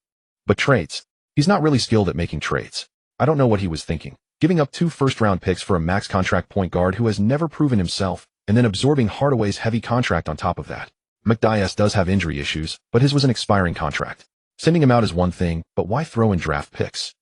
But trades? He's not really skilled at making trades. I don't know what he was thinking. Giving up 2 first-round picks for a max contract point guard who has never proven himself, and then absorbing Hardaway's heavy contract on top of that. McDyess does have injury issues, but his was an expiring contract. Sending him out is one thing, but why throw in draft picks?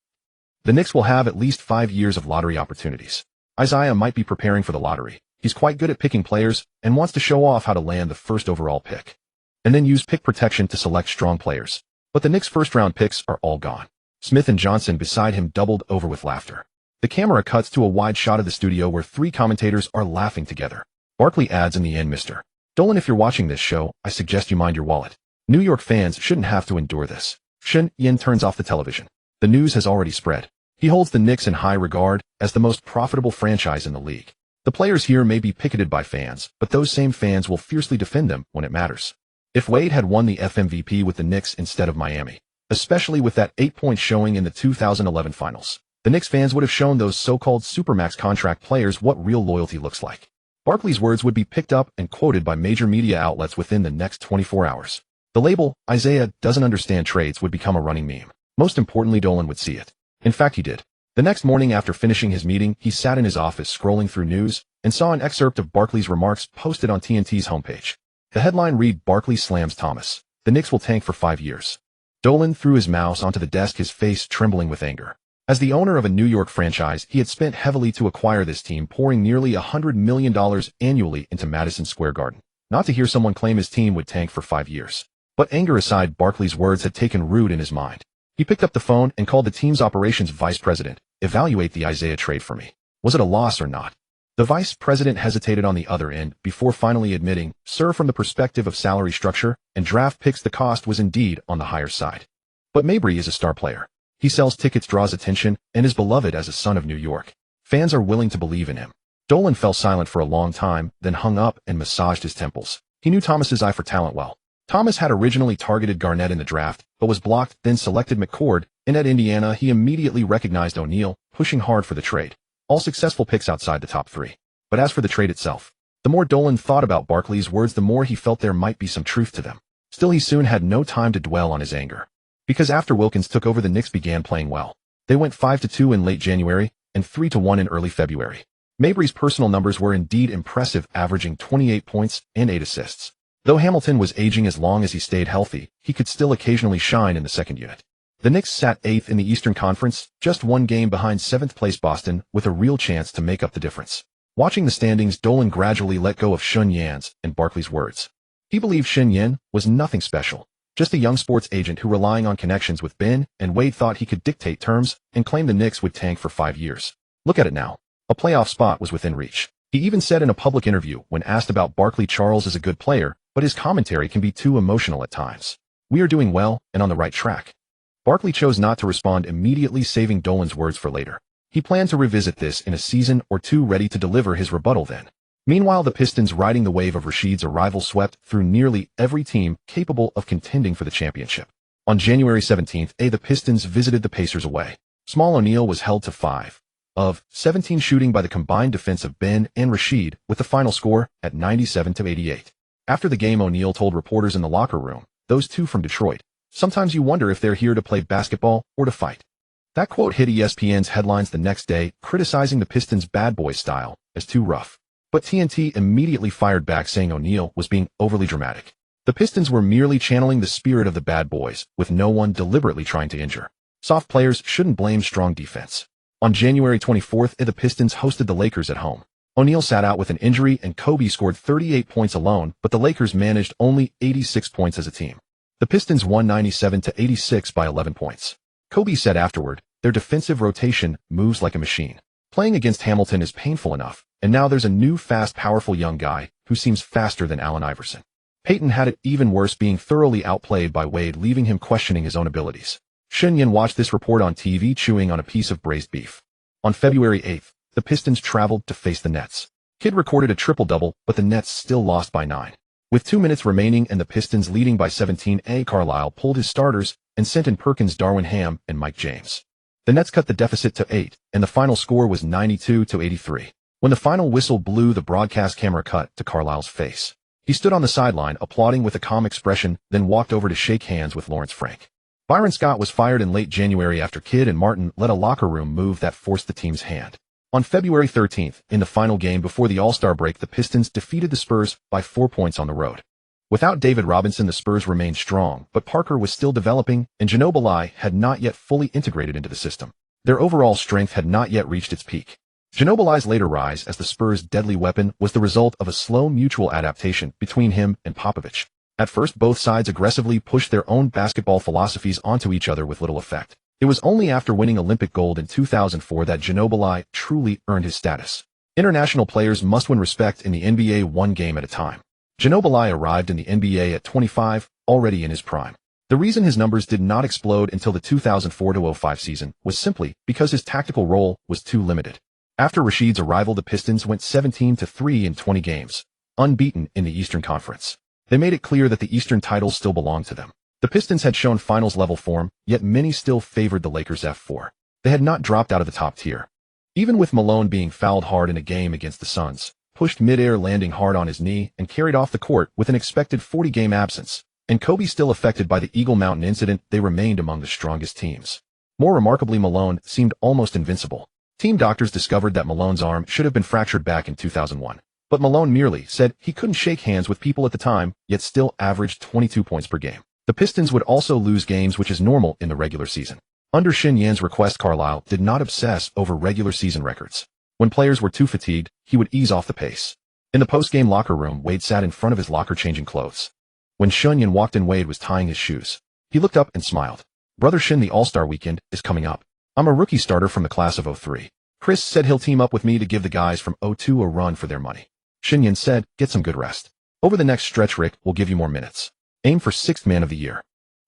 The Knicks will have at least 5 years of lottery opportunities. Isaiah might be preparing for the lottery. He's quite good at picking players and wants to show off how to land the first overall pick, and then use pick protection to select strong players. But the Knicks' first-round picks are all gone. Smith and Johnson beside him doubled over with laughter. The camera cuts to a wide shot of the studio where 3 commentators are laughing together. Barkley adds in the end, Mr. Dolan, if you're watching this show, I suggest you mind your wallet. New York fans shouldn't have to endure this. Shen Yan turns off the television. The news has already spread. He holds the Knicks in high regard as the most profitable franchise in the league. The players here may be picketed by fans, but those same fans will fiercely defend them when it matters. If Wade had won the FMVP with the Knicks instead of Miami, especially with that 8-point showing in the 2011 finals, the Knicks fans would have shown those so-called supermax contract players what real loyalty looks like. Barkley's words would be picked up and quoted by major media outlets within the next 24 hours. The label, Isaiah doesn't understand trades, would become a running meme. Most importantly, Dolan would see it. In fact, he did. The next morning after finishing his meeting, he sat in his office scrolling through news and saw an excerpt of Barkley's remarks posted on TNT's homepage. The headline read, Barkley slams Thomas. The Knicks will tank for 5 years. Dolan threw his mouse onto the desk, his face trembling with anger. As the owner of a New York franchise, he had spent heavily to acquire this team, pouring nearly $100 million annually into Madison Square Garden. Not to hear someone claim his team would tank for 5 years. But anger aside, Barkley's words had taken root in his mind. He picked up the phone and called the team's operations vice president. Evaluate the Isaiah trade for me. Was it a loss or not? The vice president hesitated on the other end before finally admitting, sir, from the perspective of salary structure and draft picks, the cost was indeed on the higher side. But Marbury is a star player. He sells tickets, draws attention, and is beloved as a son of New York. Fans are willing to believe in him. Dolan fell silent for a long time, then hung up and massaged his temples. He knew Thomas's eye for talent well. Thomas had originally targeted Garnett in the draft, but was blocked, then selected McCord, and at Indiana he immediately recognized O'Neal, pushing hard for the trade. All successful picks outside the top 3. But as for the trade itself, the more Dolan thought about Barkley's words, the more he felt there might be some truth to them. Still, he soon had no time to dwell on his anger. Because after Wilkins took over, the Knicks began playing well. They went 5-2 in late January and 3-1 in early February. Mabry's personal numbers were indeed impressive, averaging 28 points and 8 assists. Though Hamilton was aging, as long as he stayed healthy, he could still occasionally shine in the second unit. The Knicks sat 8th in the Eastern Conference, just 1 game behind 7th-place Boston, with a real chance to make up the difference. Watching the standings, Dolan gradually let go of Shen Yan's and Barkley's words. He believed Shen Yan was nothing special, just a young sports agent who, relying on connections with Ben and Wade, thought he could dictate terms and claimed the Knicks would tank for 5 years. Look at it now. A playoff spot was within reach. He even said in a public interview when asked about Barkley, "Charles is a good player, but his commentary can be too emotional at times. We are doing well and on the right track." Barkley chose not to respond immediately, saving Dolan's words for later. He planned to revisit this in a season or two, ready to deliver his rebuttal then. Meanwhile, the Pistons, riding the wave of Rashid's arrival, swept through nearly every team capable of contending for the championship. On January 17th, the Pistons visited the Pacers away. Small O'Neal was held to 5 of 17 shooting by the combined defense of Ben and Rashid, with the final score at 97-88. After the game, O'Neal told reporters in the locker room, "Those two from Detroit, sometimes you wonder if they're here to play basketball or to fight." That quote hit ESPN's headlines the next day, criticizing the Pistons' bad boy style as too rough. But TNT immediately fired back, saying O'Neal was being overly dramatic. The Pistons were merely channeling the spirit of the bad boys, with no one deliberately trying to injure. Soft players shouldn't blame strong defense. On January 24th, the Pistons hosted the Lakers at home. O'Neal sat out with an injury and Kobe scored 38 points alone, but the Lakers managed only 86 points as a team. The Pistons won 97-86 by 11 points. Kobe said afterward, "Their defensive rotation moves like a machine. Playing against Hamilton is painful enough, and now there's a new fast, powerful young guy who seems faster than Allen Iverson." Payton had it even worse, being thoroughly outplayed by Wade, leaving him questioning his own abilities. Shen Yan watched this report on TV, chewing on a piece of braised beef. On February 8th, the Pistons traveled to face the Nets. Kidd recorded a triple-double, but the Nets still lost by 9. With 2 minutes remaining and the Pistons leading by 17, Carlisle pulled his starters and sent in Perkins, Darwin Ham, and Mike James. The Nets cut the deficit to 8, and the final score was 92-83. When the final whistle blew, the broadcast camera cut to Carlisle's face. He stood on the sideline, applauding with a calm expression, then walked over to shake hands with Lawrence Frank. Byron Scott was fired in late January after Kidd and Martin led a locker room move that forced the team's hand. On February 13th, in the final game before the All-Star break, the Pistons defeated the Spurs by 4 points on the road. Without David Robinson, the Spurs remained strong, but Parker was still developing, and Ginobili had not yet fully integrated into the system. Their overall strength had not yet reached its peak. Ginobili's later rise as the Spurs' deadly weapon was the result of a slow mutual adaptation between him and Popovich. At first, both sides aggressively pushed their own basketball philosophies onto each other with little effect. It was only after winning Olympic gold in 2004 that Ginobili truly earned his status. International players must win respect in the NBA one game at a time. Ginobili arrived in the NBA at 25, already in his prime. The reason his numbers did not explode until the 2004-05 season was simply because his tactical role was too limited. After Rashid's arrival, the Pistons went 17-3 in 20 games, unbeaten in the Eastern Conference. They made it clear that the Eastern titles still belonged to them. The Pistons had shown finals-level form, yet many still favored the Lakers' F4. They had not dropped out of the top tier. Even with Malone being fouled hard in a game against the Suns, pushed mid-air, landing hard on his knee, and carried off the court with an expected 40-game absence, and Kobe still affected by the Eagle Mountain incident, they remained among the strongest teams. More remarkably, Malone seemed almost invincible. Team doctors discovered that Malone's arm should have been fractured back in 2001. But Malone merely said he couldn't shake hands with people at the time, yet still averaged 22 points per game. The Pistons would also lose games, which is normal in the regular season. Under Shen Yan's request, Carlisle did not obsess over regular season records. When players were too fatigued, he would ease off the pace. In the post-game locker room, Wade sat in front of his locker changing clothes. When Shen Yan walked in, Wade was tying his shoes. He looked up and smiled. "Brother Shen, the All-Star weekend is coming up. I'm a rookie starter from the class of 03. Chris said he'll team up with me to give the guys from 02 a run for their money." Shen Yan said, "Get some good rest. Over the next stretch, Rick will give you more minutes. Aim for 6th man of the year."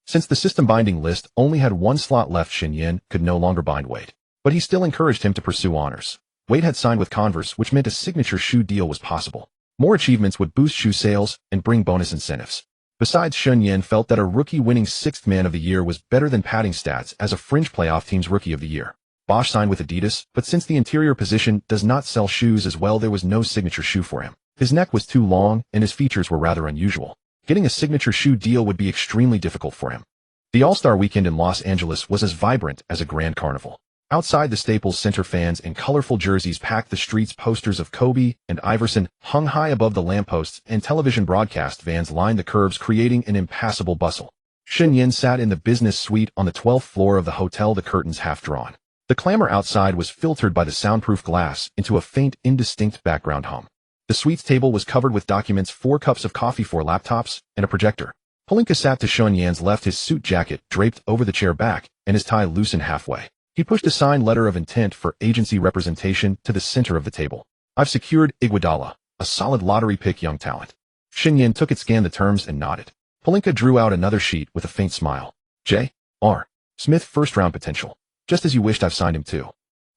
Since the system binding list only had 1 slot left, Shen Yan could no longer bind Wade. But he still encouraged him to pursue honors. Wade had signed with Converse, which meant a signature shoe deal was possible. More achievements would boost shoe sales and bring bonus incentives. Besides, Shen Yan felt that a rookie winning 6th Man of the Year was better than padding stats as a fringe playoff team's Rookie of the Year. Bosch signed with Adidas, but since the interior position does not sell shoes as well, there was no signature shoe for him. His neck was too long, and his features were rather unusual. Getting a signature shoe deal would be extremely difficult for him. The All-Star Weekend in Los Angeles was as vibrant as a grand carnival. Outside the Staples Center, fans in colorful jerseys packed the streets. Posters of Kobe and Iverson hung high above the lampposts, and television broadcast vans lined the curbs, creating an impassable bustle. Shen Yan sat in the business suite on the 12th floor of the hotel, the curtains half drawn. The clamor outside was filtered by the soundproof glass into a faint, indistinct background hum. The suite's table was covered with documents, 4 cups of coffee, 4 laptops, and a projector. Pelinka sat to Shen Yan's left, his suit jacket draped over the chair back, and his tie loosened halfway. He pushed a signed letter of intent for agency representation to the center of the table. I've secured Iguodala, a solid lottery pick, young talent. Shen Yan took it, scanned the terms, and nodded. Pelinka drew out another sheet with a faint smile. J.R. Smith, first-round potential. Just as you wished, I've signed him too.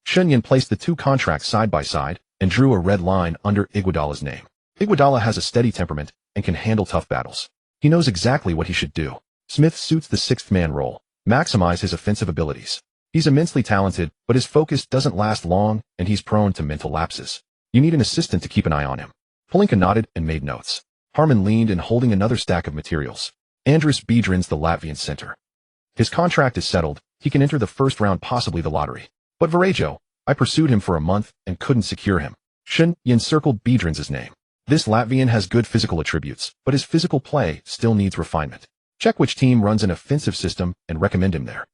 Shen Yan placed the 2 contracts side by side and drew a red line under Iguodala's name. Iguodala has a steady temperament and can handle tough battles. He knows exactly what he should do. Smith suits the 6th man role, maximize his offensive abilities. He's immensely talented, but his focus doesn't last long, and he's prone to mental lapses. You need an assistant to keep an eye on him. Pelinka nodded and made notes. Harmon leaned in, holding another stack of materials. Andris Biedrins, the Latvian center. His contract is settled. He can enter the first round, possibly the lottery. But Varejo, I pursued him for a month and couldn't secure him. Shen Yan circled Biedrins' name. This Latvian has good physical attributes, but his physical play still needs refinement. Check which team runs an offensive system and recommend him there.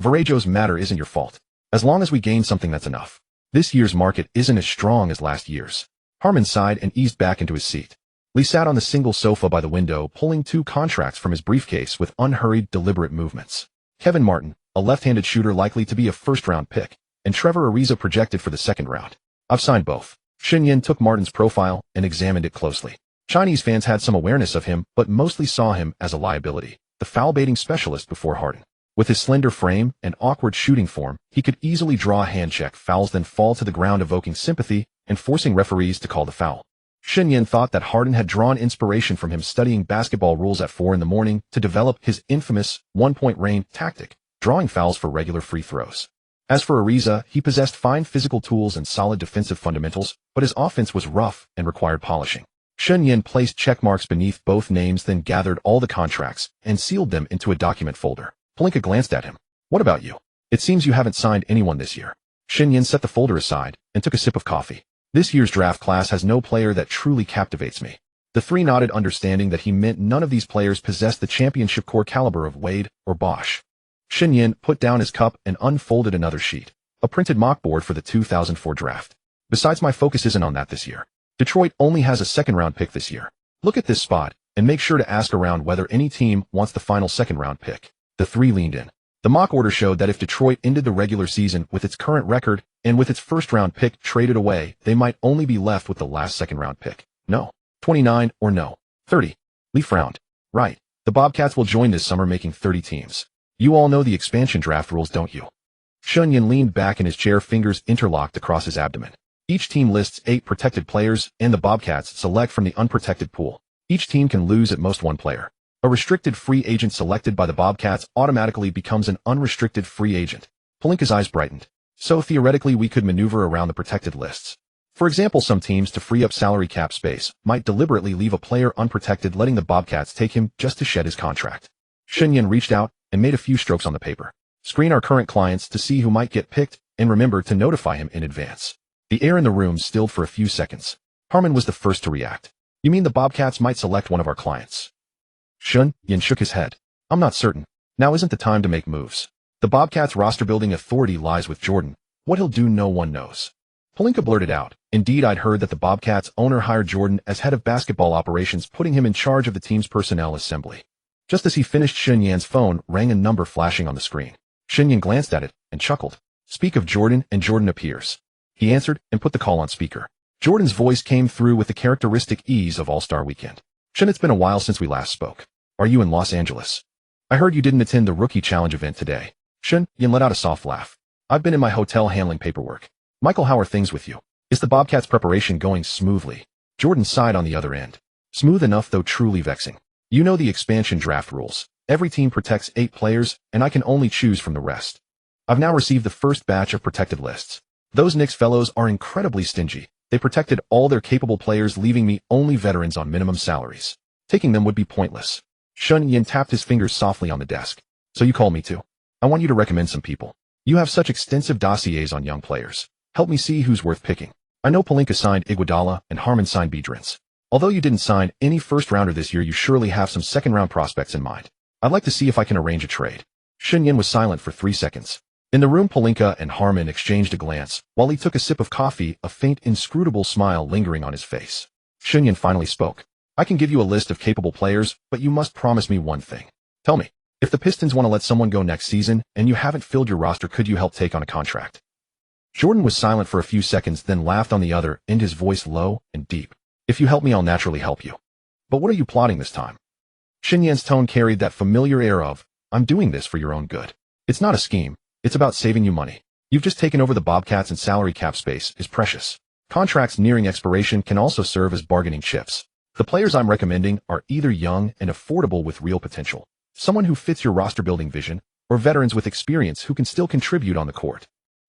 Varejo's matter isn't your fault. As long as we gain something, that's enough. This year's market isn't as strong as last year's. Harmon sighed and eased back into his seat. Lee sat on the single sofa by the window, pulling 2 contracts from his briefcase with unhurried, deliberate movements. Kevin Martin, a left-handed shooter likely to be a first-round pick, and Trevor Ariza projected for the 2nd round. I've signed both. Shen Yan took Martin's profile and examined it closely. Chinese fans had some awareness of him, but mostly saw him as a liability, the foul-baiting specialist before Harden. With his slender frame and awkward shooting form, he could easily draw hand-check fouls, then fall to the ground, evoking sympathy and forcing referees to call the foul. Shen Yan thought that Harden had drawn inspiration from him studying basketball rules at 4 in the morning to develop his infamous one-point rain tactic, drawing fouls for regular free throws. As for Ariza, he possessed fine physical tools and solid defensive fundamentals, but his offense was rough and required polishing. Shen Yan placed checkmarks beneath both names, then gathered all the contracts and sealed them into a document folder. Pelinka glanced at him. What about you? It seems you haven't signed anyone this year. Shen Yan set the folder aside and took a sip of coffee. This year's draft class has no player that truly captivates me. The 3 nodded, understanding that he meant none of these players possessed the championship core caliber of Wade or Bosch. Shen Yan put down his cup and unfolded another sheet, a printed mock board for the 2004 draft. Besides, my focus isn't on that this year. Detroit only has a 2nd-round pick this year. Look at this spot, and make sure to ask around whether any team wants the final 2nd-round pick. The 3 leaned in. The mock order showed that if Detroit ended the regular season with its current record and with its first-round pick traded away, they might only be left with the last 2nd-round pick. No. 29 or no. 30. Lee frowned. Right. The Bobcats will join this summer, making 30 teams. You all know the expansion draft rules, don't you? Shen Yan leaned back in his chair, fingers interlocked across his abdomen. Each team lists 8 protected players, and the Bobcats select from the unprotected pool. Each team can lose at most 1 player. A restricted free agent selected by the Bobcats automatically becomes an unrestricted free agent. Pelinka's eyes brightened. So theoretically, we could maneuver around the protected lists. For example, some teams, to free up salary cap space, might deliberately leave a player unprotected, letting the Bobcats take him just to shed his contract. Shen Yan reached out and made a few strokes on the paper. Screen our current clients to see who might get picked, and remember to notify him in advance. The air in the room stilled for a few seconds. Harmon was the first to react. You mean the Bobcats might select one of our clients? Shen Yan shook his head. I'm not certain. Now isn't the time to make moves. The Bobcats' roster-building authority lies with Jordan. What he'll do, no one knows. Pelinka blurted out. Indeed, I'd heard that the Bobcats owner hired Jordan as head of basketball operations, putting him in charge of the team's personnel assembly. Just as he finished, Shen Yan's phone rang, a number flashing on the screen. Shen Yan glanced at it and chuckled. Speak of Jordan, and Jordan appears. He answered and put the call on speaker. Jordan's voice came through with the characteristic ease of All-Star Weekend. Shen, it's been a while since we last spoke. Are you in Los Angeles? I heard you didn't attend the Rookie Challenge event today. Shen Yan let out a soft laugh. I've been in my hotel handling paperwork. Michael, how are things with you? Is the Bobcats' preparation going smoothly? Jordan sighed on the other end. Smooth enough, though truly vexing. You know the expansion draft rules. Every team protects 8 players, and I can only choose from the rest. I've now received the first batch of protected lists. Those Knicks fellows are incredibly stingy. They protected all their capable players, leaving me only veterans on minimum salaries. Taking them would be pointless. Shen Yan tapped his fingers softly on the desk. So you called me too. I want you to recommend some people. You have such extensive dossiers on young players. Help me see who's worth picking. I know Pelinka signed Iguodala and Harmon signed Biedrins. Although you didn't sign any first-rounder this year, you surely have some second-round prospects in mind. I'd like to see if I can arrange a trade. Shen Yan was silent for 3 seconds. In the room, Pelinka and Harmon exchanged a glance, while he took a sip of coffee, a faint, inscrutable smile lingering on his face. Shen Yan finally spoke. I can give you a list of capable players, but you must promise me one thing. Tell me, if the Pistons want to let someone go next season, and you haven't filled your roster, could you help take on a contract? Jordan was silent for a few seconds, then laughed on the other end, his voice low and deep. If you help me, I'll naturally help you. But what are you plotting this time? Shen Yan's tone carried that familiar air of, I'm doing this for your own good. It's not a scheme. It's about saving you money. You've just taken over the Bobcats, and salary cap space is precious. Contracts nearing expiration can also serve as bargaining chips. The players I'm recommending are either young and affordable with real potential, someone who fits your roster-building vision, or veterans with experience who can still contribute on the court.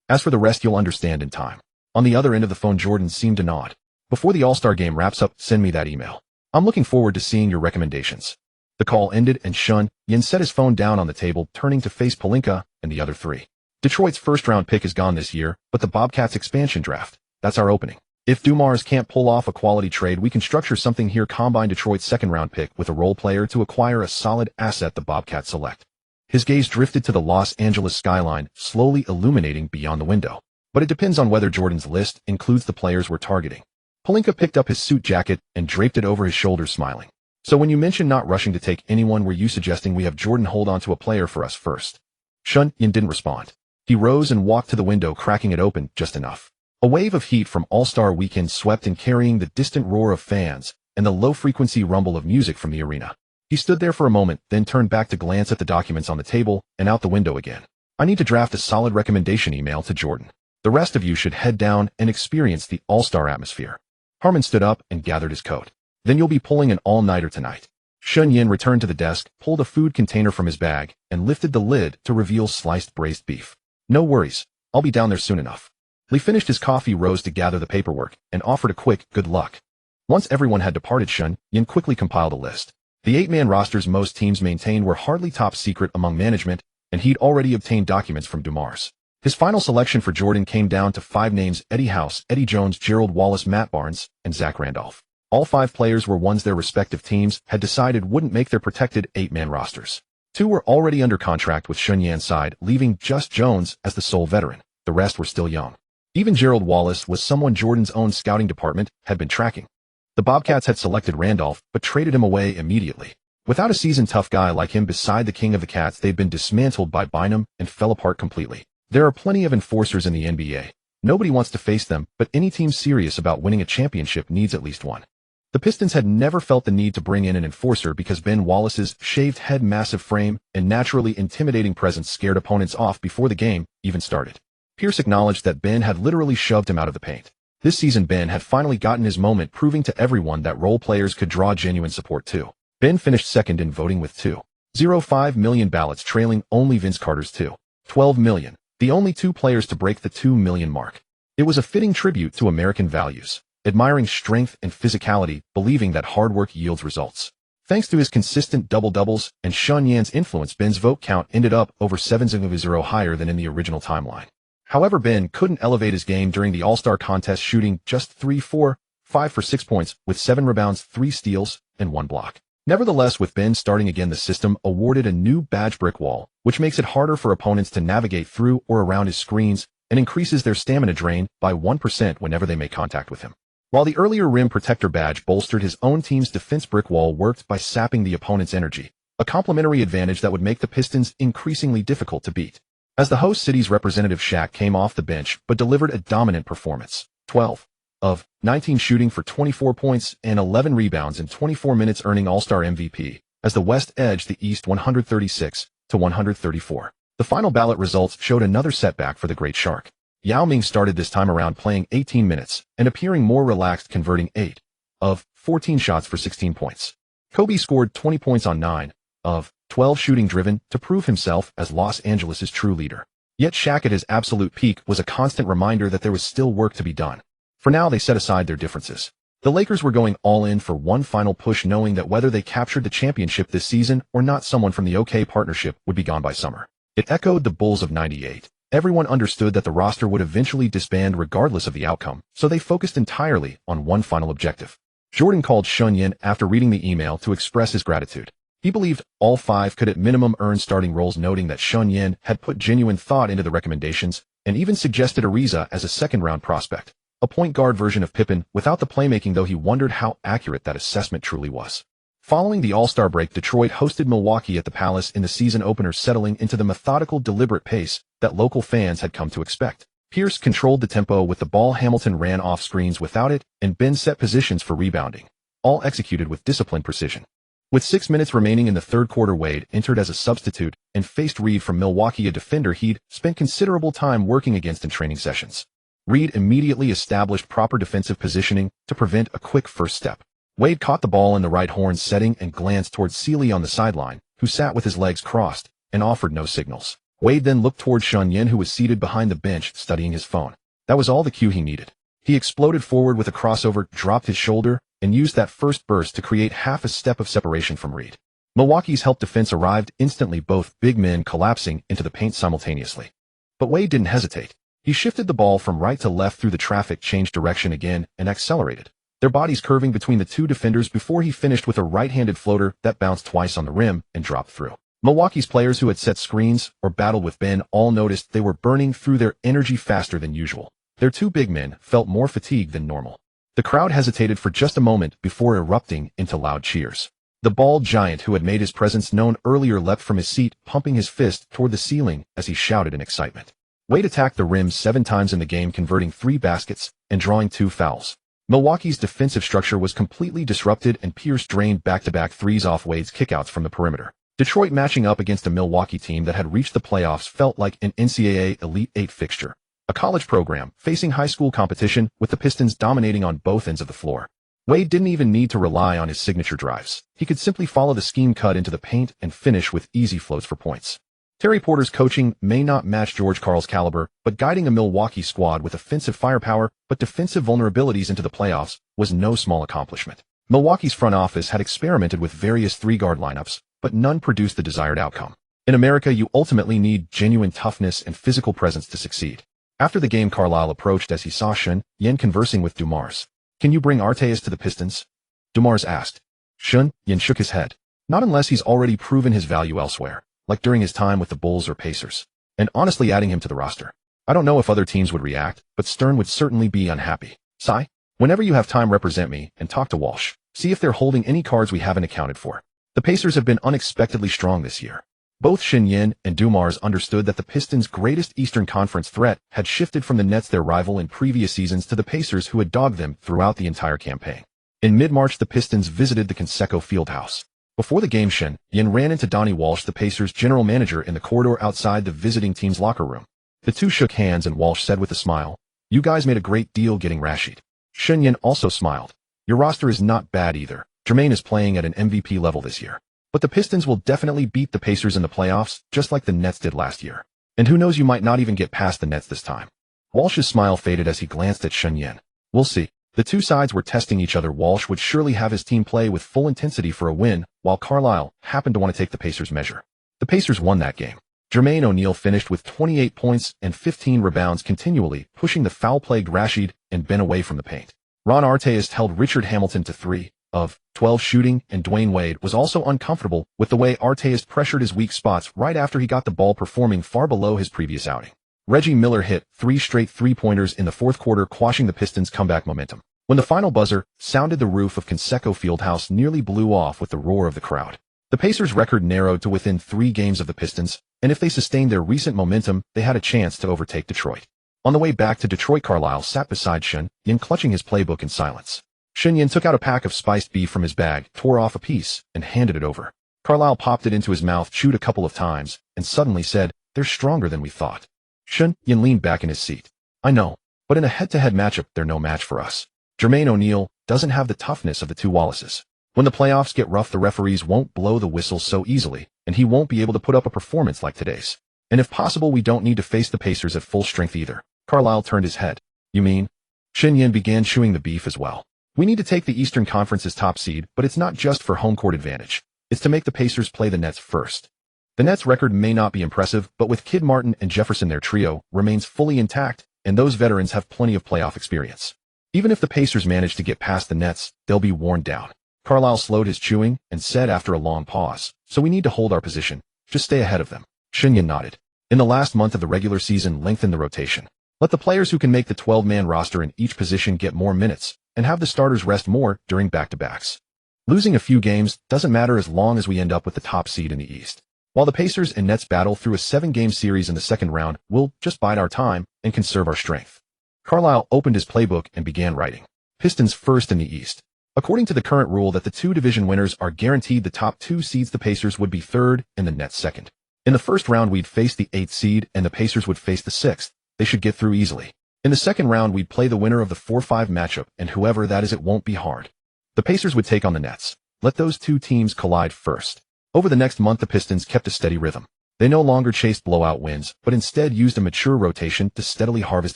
As for the rest, you'll understand in time. On the other end of the phone, Jordan seemed to nod. Before the All-Star game wraps up, send me that email. I'm looking forward to seeing your recommendations. The call ended, and Shen Yan set his phone down on the table, turning to face Pelinka and the other 3. Detroit's first-round pick is gone this year, but the Bobcats' expansion draft, that's our opening. If Dumars can't pull off a quality trade, we can structure something here. Combine Detroit's second-round pick with a role player to acquire a solid asset the Bobcats select. His gaze drifted to the Los Angeles skyline, slowly illuminating beyond the window. But it depends on whether Jordan's list includes the players we're targeting. Pelinka picked up his suit jacket and draped it over his shoulders, smiling. So when you mention not rushing to take anyone, were you suggesting we have Jordan hold on to a player for us first? Shen Yan didn't respond. He rose and walked to the window, cracking it open just enough. A wave of heat from All-Star Weekend swept in, carrying the distant roar of fans and the low-frequency rumble of music from the arena. He stood there for a moment, then turned back to glance at the documents on the table and out the window again. I need to draft a solid recommendation email to Jordan. The rest of you should head down and experience the All-Star atmosphere. Harmon stood up and gathered his coat. Then you'll be pulling an all-nighter tonight. Shen Yan returned to the desk, pulled a food container from his bag, and lifted the lid to reveal sliced braised beef. No worries, I'll be down there soon enough. Lee finished his coffee, rose to gather the paperwork, and offered a quick good luck. Once everyone had departed, Shen Yan quickly compiled a list. The 8-man rosters most teams maintained were hardly top secret among management, and he'd already obtained documents from Dumars. His final selection for Jordan came down to 5 names: Eddie House, Eddie Jones, Gerald Wallace, Matt Barnes, and Zach Randolph. All 5 players were ones their respective teams had decided wouldn't make their protected 8-man rosters. 2 were already under contract with Shen Yan's side, leaving just Jones as the sole veteran. The rest were still young. Even Gerald Wallace was someone Jordan's own scouting department had been tracking. The Bobcats had selected Randolph, but traded him away immediately. Without a seasoned tough guy like him beside the king of the cats, they'd been dismantled by Bynum and fell apart completely. There are plenty of enforcers in the NBA. Nobody wants to face them, but any team serious about winning a championship needs at least one. The Pistons had never felt the need to bring in an enforcer because Ben Wallace's shaved head, massive frame, and naturally intimidating presence scared opponents off before the game even started. Pierce acknowledged that Ben had literally shoved him out of the paint. This season, Ben had finally gotten his moment, proving to everyone that role players could draw genuine support too. Ben finished second in voting with 2.05 million ballots, trailing only Vince Carter's 2.12 million, the only 2 players to break the 2 million mark. It was a fitting tribute to American values, admiring strength and physicality, believing that hard work yields results. Thanks to his consistent double-doubles and Shen Yan's influence, Ben's vote count ended up over 7.0 higher than in the original timeline. However, Ben couldn't elevate his game during the All-Star contest, shooting just 3-4, 5 for 6 points, with 7 rebounds, 3 steals, and 1 block. Nevertheless, with Ben starting again, the system awarded a new badge brick wall, which makes it harder for opponents to navigate through or around his screens and increases their stamina drain by 1% whenever they make contact with him. While the earlier rim protector badge bolstered his own team's defense, brick wall worked by sapping the opponent's energy, a complementary advantage that would make the Pistons increasingly difficult to beat. As the host city's representative, Shaq came off the bench but delivered a dominant performance. 12 of 19 shooting for 24 points and 11 rebounds in 24 minutes, earning All-Star MVP, as the West edged the East 136-134. The final ballot results showed another setback for the Great Shark. Yao Ming started this time around playing 18 minutes and appearing more relaxed, converting 8 of 14 shots for 16 points. Kobe scored 20 points on 9 of 12 shooting driven to prove himself as Los Angeles' true leader. Yet Shaq at his absolute peak was a constant reminder that there was still work to be done. For now, they set aside their differences. The Lakers were going all in for one final push, knowing that whether they captured the championship this season or not, someone from the OK partnership would be gone by summer. It echoed the Bulls of '98. Everyone understood that the roster would eventually disband regardless of the outcome, so they focused entirely on one final objective. Jordan called Shen Yan after reading the email to express his gratitude. He believed all five could at minimum earn starting roles, noting that Shen Yan had put genuine thought into the recommendations and even suggested Ariza as a second-round prospect, a point guard version of Pippen without the playmaking, though he wondered how accurate that assessment truly was. Following the All-Star break, Detroit hosted Milwaukee at the Palace in the season opener, settling into the methodical, deliberate pace that local fans had come to expect. Pierce controlled the tempo with the ball, Hamilton ran off screens without it, and Ben set positions for rebounding, all executed with disciplined precision. With 6 minutes remaining in the third quarter, Wade entered as a substitute and faced Reed from Milwaukee, a defender he'd spent considerable time working against in training sessions. Reed immediately established proper defensive positioning to prevent a quick first step. Wade caught the ball in the right horn setting and glanced towards Sealy on the sideline, who sat with his legs crossed and offered no signals. Wade then looked towards Shen Yan, who was seated behind the bench studying his phone. That was all the cue he needed. He exploded forward with a crossover, dropped his shoulder, and used that first burst to create half a step of separation from Reed. Milwaukee's help defense arrived instantly, both big men collapsing into the paint simultaneously. But Wade didn't hesitate. He shifted the ball from right to left through the traffic, changed direction again, and accelerated, their bodies curving between the two defenders before he finished with a right-handed floater that bounced twice on the rim and dropped through. Milwaukee's players who had set screens or battled with Ben all noticed they were burning through their energy faster than usual. Their two big men felt more fatigued than normal. The crowd hesitated for just a moment before erupting into loud cheers. The bald giant who had made his presence known earlier leapt from his seat, pumping his fist toward the ceiling as he shouted in excitement. Wade attacked the rim 7 times in the game, converting 3 baskets and drawing 2 fouls. Milwaukee's defensive structure was completely disrupted, and Pierce drained back-to-back threes off Wade's kickouts from the perimeter. Detroit matching up against a Milwaukee team that had reached the playoffs felt like an NCAA Elite 8 fixture, a college program facing high school competition with the Pistons dominating on both ends of the floor. Wade didn't even need to rely on his signature drives. He could simply follow the scheme, cut into the paint, and finish with easy floats for points. Terry Porter's coaching may not match George Karl's caliber, but guiding a Milwaukee squad with offensive firepower but defensive vulnerabilities into the playoffs was no small accomplishment. Milwaukee's front office had experimented with various 3-guard lineups, but none produced the desired outcome. In America, you ultimately need genuine toughness and physical presence to succeed. After the game, Carlisle approached as he saw Shen Yan conversing with Dumars. "Can you bring Arteas to the Pistons?" Dumars asked. Shen Yan shook his head. "Not unless he's already proven his value elsewhere, like during his time with the Bulls or Pacers. And honestly, adding him to the roster, I don't know if other teams would react, but Stern would certainly be unhappy. Cy, whenever you have time, represent me and talk to Walsh. See if they're holding any cards we haven't accounted for. The Pacers have been unexpectedly strong this year." Both Shen Yan and Dumars understood that the Pistons' greatest Eastern Conference threat had shifted from the Nets, their rival in previous seasons, to the Pacers, who had dogged them throughout the entire campaign. In mid-March, the Pistons visited the Conseco Fieldhouse. Before the game, Shen Yan ran into Donnie Walsh, the Pacers' general manager, in the corridor outside the visiting team's locker room. The two shook hands, and Walsh said with a smile, "You guys made a great deal getting Rashid." Shen Yan also smiled. "Your roster is not bad either. Jermaine is playing at an MVP level this year. But the Pistons will definitely beat the Pacers in the playoffs, just like the Nets did last year. And who knows, you might not even get past the Nets this time." Walsh's smile faded as he glanced at Shen Yan. "We'll see." The two sides were testing each other. Walsh would surely have his team play with full intensity for a win, while Carlisle happened to want to take the Pacers' measure. The Pacers won that game. Jermaine O'Neal finished with 28 points and 15 rebounds, continually pushing the foul-plagued Rashid and Ben away from the paint. Ron Artest held Richard Hamilton to 3 of 12 shooting, and Dwyane Wade was also uncomfortable with the way Artest pressured his weak spots right after he got the ball, performing far below his previous outing. Reggie Miller hit 3 straight three-pointers in the fourth quarter, quashing the Pistons' comeback momentum. When the final buzzer sounded, the roof of Conseco Fieldhouse nearly blew off with the roar of the crowd. The Pacers' record narrowed to within 3 games of the Pistons, and if they sustained their recent momentum, they had a chance to overtake Detroit. On the way back to Detroit, Carlisle sat beside Shen Yan, clutching his playbook in silence. Shen Yan took out a pack of spiced beef from his bag, tore off a piece, and handed it over. Carlisle popped it into his mouth, chewed a couple of times, and suddenly said, "They're stronger than we thought." Shen Yan leaned back in his seat. I know, but in a head-to-head matchup, they're no match for us. Jermaine O'Neal doesn't have the toughness of the two Wallaces. When the playoffs get rough, the referees won't blow the whistle so easily, and he won't be able to put up a performance like today's. And if possible, we don't need to face the Pacers at full strength either. Carlisle turned his head. You mean? Shen Yan began chewing the beef as well. We need to take the Eastern Conference's top seed, but it's not just for home court advantage. It's to make the Pacers play the Nets first. The Nets' record may not be impressive, but with Kidd Martin and Jefferson, their trio remains fully intact, and those veterans have plenty of playoff experience. Even if the Pacers manage to get past the Nets, they'll be worn down. Carlisle slowed his chewing and said after a long pause, so we need to hold our position. Just stay ahead of them. Shen Yan nodded. In the last month of the regular season, lengthen the rotation. Let the players who can make the 12-man roster in each position get more minutes, and have the starters rest more during back-to-backs. Losing a few games doesn't matter as long as we end up with the top seed in the East. While the Pacers and Nets battle through a 7-game series in the second round, we'll just bide our time and conserve our strength. Carlisle opened his playbook and began writing. Pistons first in the East. According to the current rule that the two division winners are guaranteed the top 2 seeds, the Pacers would be third and the Nets second. In the first round, we'd face the 8th seed and the Pacers would face the 6th. They should get through easily. In the second round, we'd play the winner of the 4-5 matchup, and whoever that is, it won't be hard. The Pacers would take on the Nets. Let those two teams collide first. Over the next month, the Pistons kept a steady rhythm. They no longer chased blowout wins, but instead used a mature rotation to steadily harvest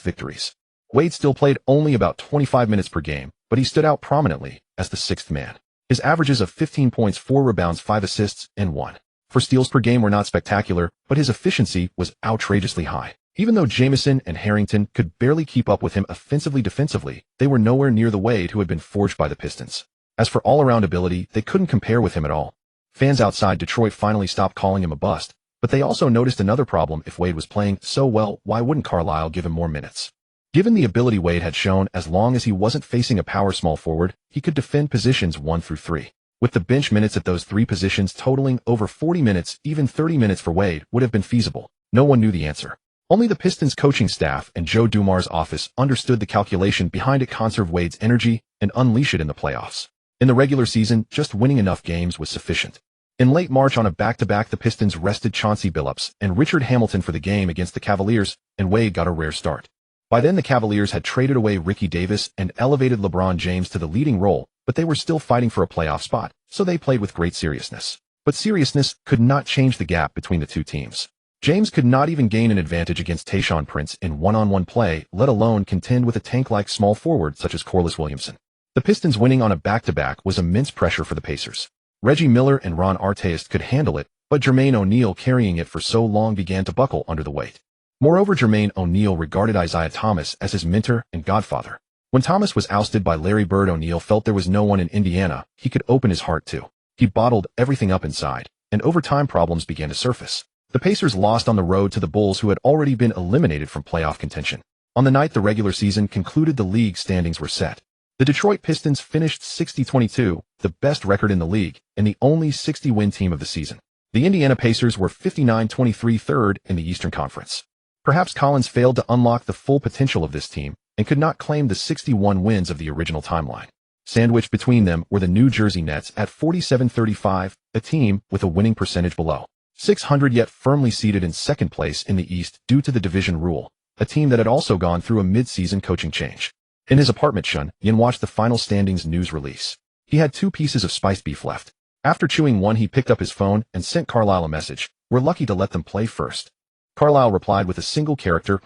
victories. Wade still played only about 25 minutes per game, but he stood out prominently as the 6th man. His averages of 15 points, 4 rebounds, 5 assists, and 1 for steals per game were not spectacular, but his efficiency was outrageously high. Even though Jamison and Harrington could barely keep up with him offensively-defensively, they were nowhere near the Wade who had been forged by the Pistons. As for all-around ability, they couldn't compare with him at all. Fans outside Detroit finally stopped calling him a bust, but they also noticed another problem. If Wade was playing so well, why wouldn't Carlisle give him more minutes? Given the ability Wade had shown, as long as he wasn't facing a power small forward, he could defend positions 1 through 3. With the bench minutes at those 3 positions totaling over 40 minutes, even 30 minutes for Wade would have been feasible. No one knew the answer. Only the Pistons coaching staff and Joe Dumars' office understood the calculation behind it: conserve Wade's energy and unleash it in the playoffs. In the regular season, just winning enough games was sufficient. In late March, on a back-to-back, the Pistons rested Chauncey Billups and Richard Hamilton for the game against the Cavaliers, and Wade got a rare start. By then, the Cavaliers had traded away Ricky Davis and elevated LeBron James to the leading role, but they were still fighting for a playoff spot, so they played with great seriousness. But seriousness could not change the gap between the two teams. James could not even gain an advantage against Tayshaun Prince in one-on-one play, let alone contend with a tank-like small forward such as Corliss Williamson. The Pistons winning on a back-to-back was immense pressure for the Pacers. Reggie Miller and Ron Artest could handle it, but Jermaine O'Neal, carrying it for so long, began to buckle under the weight. Moreover, Jermaine O'Neal regarded Isaiah Thomas as his mentor and godfather. When Thomas was ousted by Larry Bird, O'Neal felt there was no one in Indiana he could open his heart to. He bottled everything up inside, and over time problems began to surface. The Pacers lost on the road to the Bulls, who had already been eliminated from playoff contention. On the night the regular season concluded, the league standings were set. The Detroit Pistons finished 60-22, the best record in the league, and the only 60-win team of the season. The Indiana Pacers were 59-23, third in the Eastern Conference. Perhaps Collins failed to unlock the full potential of this team and could not claim the 61 wins of the original timeline. Sandwiched between them were the New Jersey Nets at 47-35, a team with a winning percentage below 600, yet firmly seated in second place in the East due to the division rule, a team that had also gone through a mid-season coaching change. In his apartment, Shen Yan watched the final standings news release. He had 2 pieces of spiced beef left. After chewing one, he picked up his phone and sent Carlisle a message. "We're lucky to let them play first." Carlisle replied with a single character,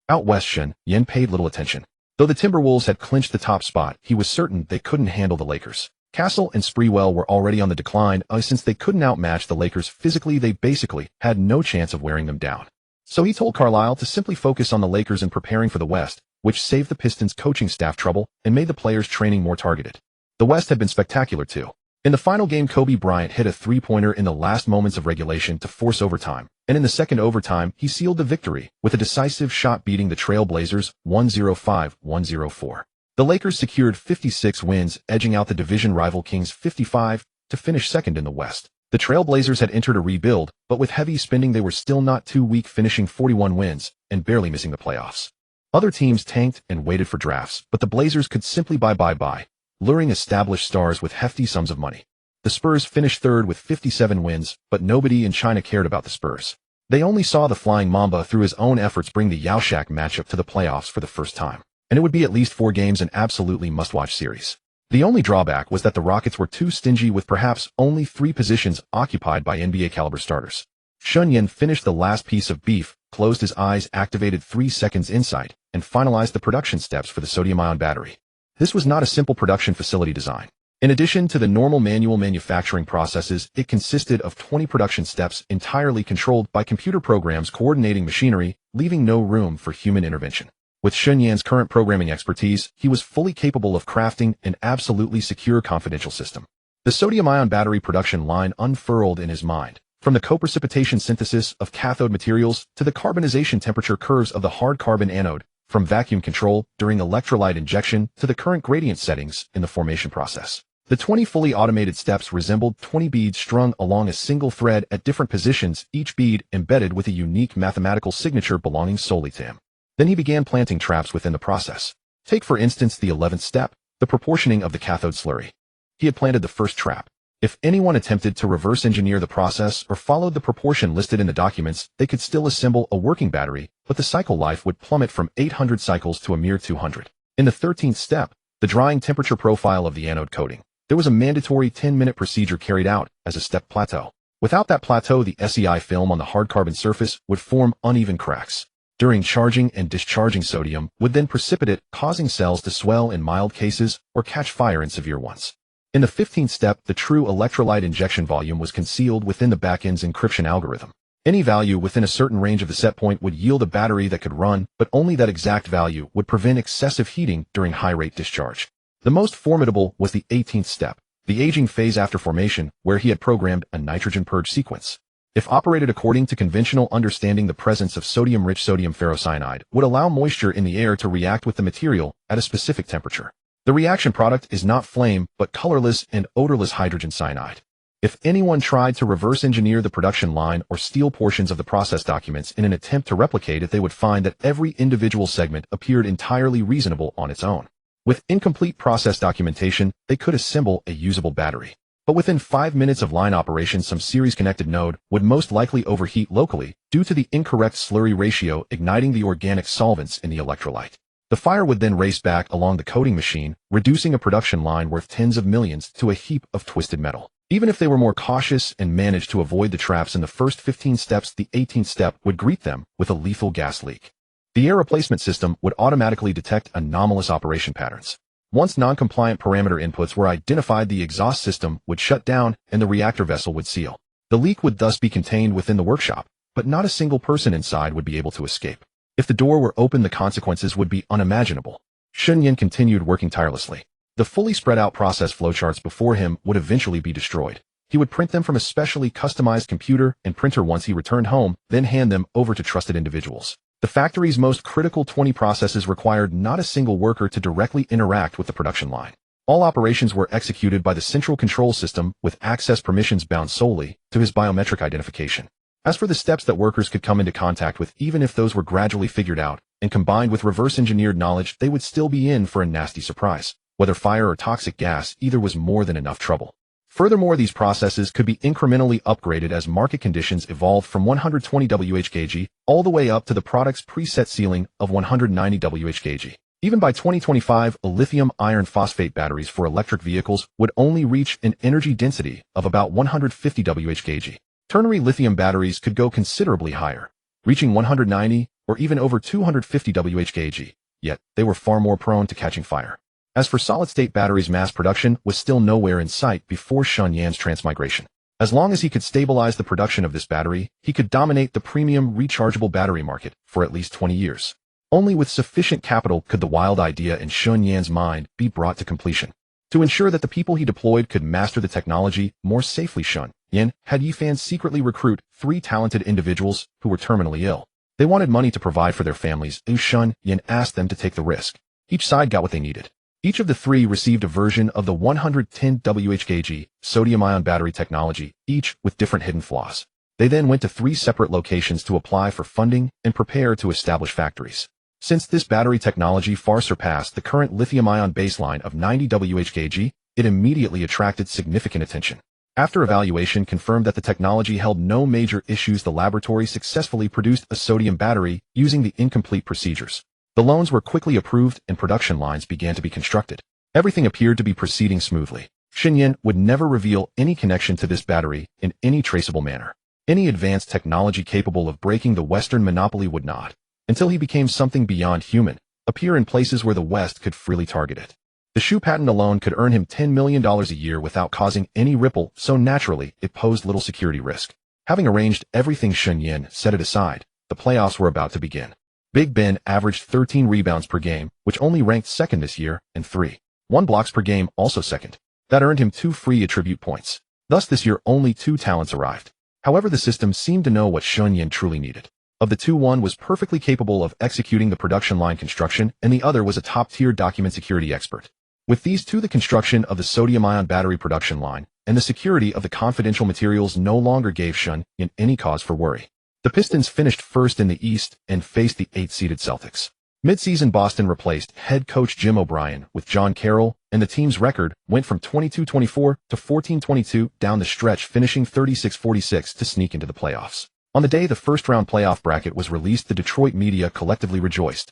Out west, Shen Yan paid little attention. Though the Timberwolves had clinched the top spot, he was certain they couldn't handle the Lakers. Castle and Sprewell were already on the decline. Since they couldn't outmatch the Lakers physically, they basically had no chance of wearing them down. So he told Carlisle to simply focus on the Lakers and preparing for the West, which saved the Pistons' coaching staff trouble and made the players' training more targeted. The West had been spectacular too. In the final game, Kobe Bryant hit a 3-pointer in the last moments of regulation to force overtime, and in the second overtime, he sealed the victory with a decisive shot, beating the Trail Blazers 105-104. The Lakers secured 56 wins, edging out the division rival Kings 55 to finish second in the West. The Trail Blazers had entered a rebuild, but with heavy spending they were still not too weak, finishing 41 wins and barely missing the playoffs. Other teams tanked and waited for drafts, but the Blazers could simply buy, luring established stars with hefty sums of money. The Spurs finished third with 57 wins, but nobody in China cared about the Spurs. They only saw the Flying Mamba through his own efforts bring the Yaoshak matchup to the playoffs for the first time. And it would be at least 4 games an absolutely must-watch series. The only drawback was that the Rockets were too stingy with perhaps only 3 positions occupied by NBA-caliber starters. Shen Yan finished the last piece of beef, closed his eyes, activated 3 seconds insight, and finalized the production steps for the sodium-ion battery. This was not a simple production facility design. In addition to the normal manual manufacturing processes, it consisted of 20 production steps entirely controlled by computer programs coordinating machinery, leaving no room for human intervention. With Shen Yan's current programming expertise, he was fully capable of crafting an absolutely secure confidential system. The sodium-ion battery production line unfurled in his mind. From the co-precipitation synthesis of cathode materials to the carbonization temperature curves of the hard carbon anode, from vacuum control during electrolyte injection to the current gradient settings in the formation process. The 20 fully automated steps resembled 20 beads strung along a single thread at different positions, each bead embedded with a unique mathematical signature belonging solely to him. Then he began planting traps within the process. Take for instance the 11th step, the proportioning of the cathode slurry. He had planted the first trap. If anyone attempted to reverse engineer the process or followed the proportion listed in the documents, they could still assemble a working battery, but the cycle life would plummet from 800 cycles to a mere 200. In the 13th step, the drying temperature profile of the anode coating, there was a mandatory 10-minute procedure carried out as a step plateau. Without that plateau, the SEI film on the hard carbon surface would form uneven cracks. During charging and discharging, sodium would then precipitate, causing cells to swell in mild cases or catch fire in severe ones. In the 15th step, the true electrolyte injection volume was concealed within the backend's encryption algorithm. Any value within a certain range of the set point would yield a battery that could run, but only that exact value would prevent excessive heating during high-rate discharge. The most formidable was the 18th step, the aging phase after formation, where he had programmed a nitrogen purge sequence. If operated according to conventional understanding, the presence of sodium-rich sodium ferrocyanide would allow moisture in the air to react with the material at a specific temperature. The reaction product is not flame, but colorless and odorless hydrogen cyanide. If anyone tried to reverse engineer the production line or steal portions of the process documents in an attempt to replicate it, they would find that every individual segment appeared entirely reasonable on its own. With incomplete process documentation, they could assemble a usable battery. But within 5 minutes of line operation, some series-connected node would most likely overheat locally due to the incorrect slurry ratio, igniting the organic solvents in the electrolyte. The fire would then race back along the coating machine, reducing a production line worth tens of millions to a heap of twisted metal. Even if they were more cautious and managed to avoid the traps in the first 15 steps, the 18th step would greet them with a lethal gas leak. The air replacement system would automatically detect anomalous operation patterns. Once non-compliant parameter inputs were identified, the exhaust system would shut down and the reactor vessel would seal. The leak would thus be contained within the workshop, but not a single person inside would be able to escape. If the door were open, the consequences would be unimaginable. Shen Yan continued working tirelessly. The fully spread out process flowcharts before him would eventually be destroyed. He would print them from a specially customized computer and printer once he returned home, then hand them over to trusted individuals. The factory's most critical 20 processes required not a single worker to directly interact with the production line. All operations were executed by the central control system with access permissions bound solely to his biometric identification. As for the steps that workers could come into contact with, even if those were gradually figured out and combined with reverse-engineered knowledge, they would still be in for a nasty surprise. Whether fire or toxic gas, either was more than enough trouble. Furthermore, these processes could be incrementally upgraded as market conditions evolved, from 120 Wh/kg all the way up to the product's preset ceiling of 190 Wh/kg. Even by 2025, lithium iron phosphate batteries for electric vehicles would only reach an energy density of about 150 Wh/kg. Ternary lithium batteries could go considerably higher, reaching 190 or even over 250 Wh/kg, yet they were far more prone to catching fire. As for solid-state batteries, mass production was still nowhere in sight before Shen Yan's transmigration. As long as he could stabilize the production of this battery, he could dominate the premium rechargeable battery market for at least 20 years. Only with sufficient capital could the wild idea in Shen Yan's mind be brought to completion. To ensure that the people he deployed could master the technology more safely, Shen Yan had Yifan secretly recruit 3 talented individuals who were terminally ill. They wanted money to provide for their families, and Shen Yan asked them to take the risk. Each side got what they needed. Each of the 3 received a version of the 110 Wh/kg sodium-ion battery technology, each with different hidden flaws. They then went to 3 separate locations to apply for funding and prepare to establish factories. Since this battery technology far surpassed the current lithium-ion baseline of 90 Wh/kg, it immediately attracted significant attention. After evaluation confirmed that the technology held no major issues, the laboratory successfully produced a sodium battery using the incomplete procedures. The loans were quickly approved and production lines began to be constructed. Everything appeared to be proceeding smoothly. Shen Yan would never reveal any connection to this battery in any traceable manner. Any advanced technology capable of breaking the Western monopoly would not, until he became something beyond human, appear in places where the West could freely target it. The shoe patent alone could earn him $10 million a year without causing any ripple, so naturally, it posed little security risk. Having arranged everything, Shen Yan set it aside. The playoffs were about to begin. Big Ben averaged 13 rebounds per game, which only ranked second this year, and 3.1 blocks per game, also second. That earned him 2 free attribute points. Thus this year only 2 talents arrived. However, the system seemed to know what Shen Yan truly needed. Of the two, one was perfectly capable of executing the production line construction, and the other was a top-tier document security expert. With these two, the construction of the sodium-ion battery production line and the security of the confidential materials no longer gave Shen Yan any cause for worry. The Pistons finished first in the East and faced the 8th-seeded Celtics. Mid-season, Boston replaced head coach Jim O'Brien with John Carroll, and the team's record went from 22-24 to 14-22 down the stretch, finishing 36-46 to sneak into the playoffs. On the day the first-round playoff bracket was released, the Detroit media collectively rejoiced.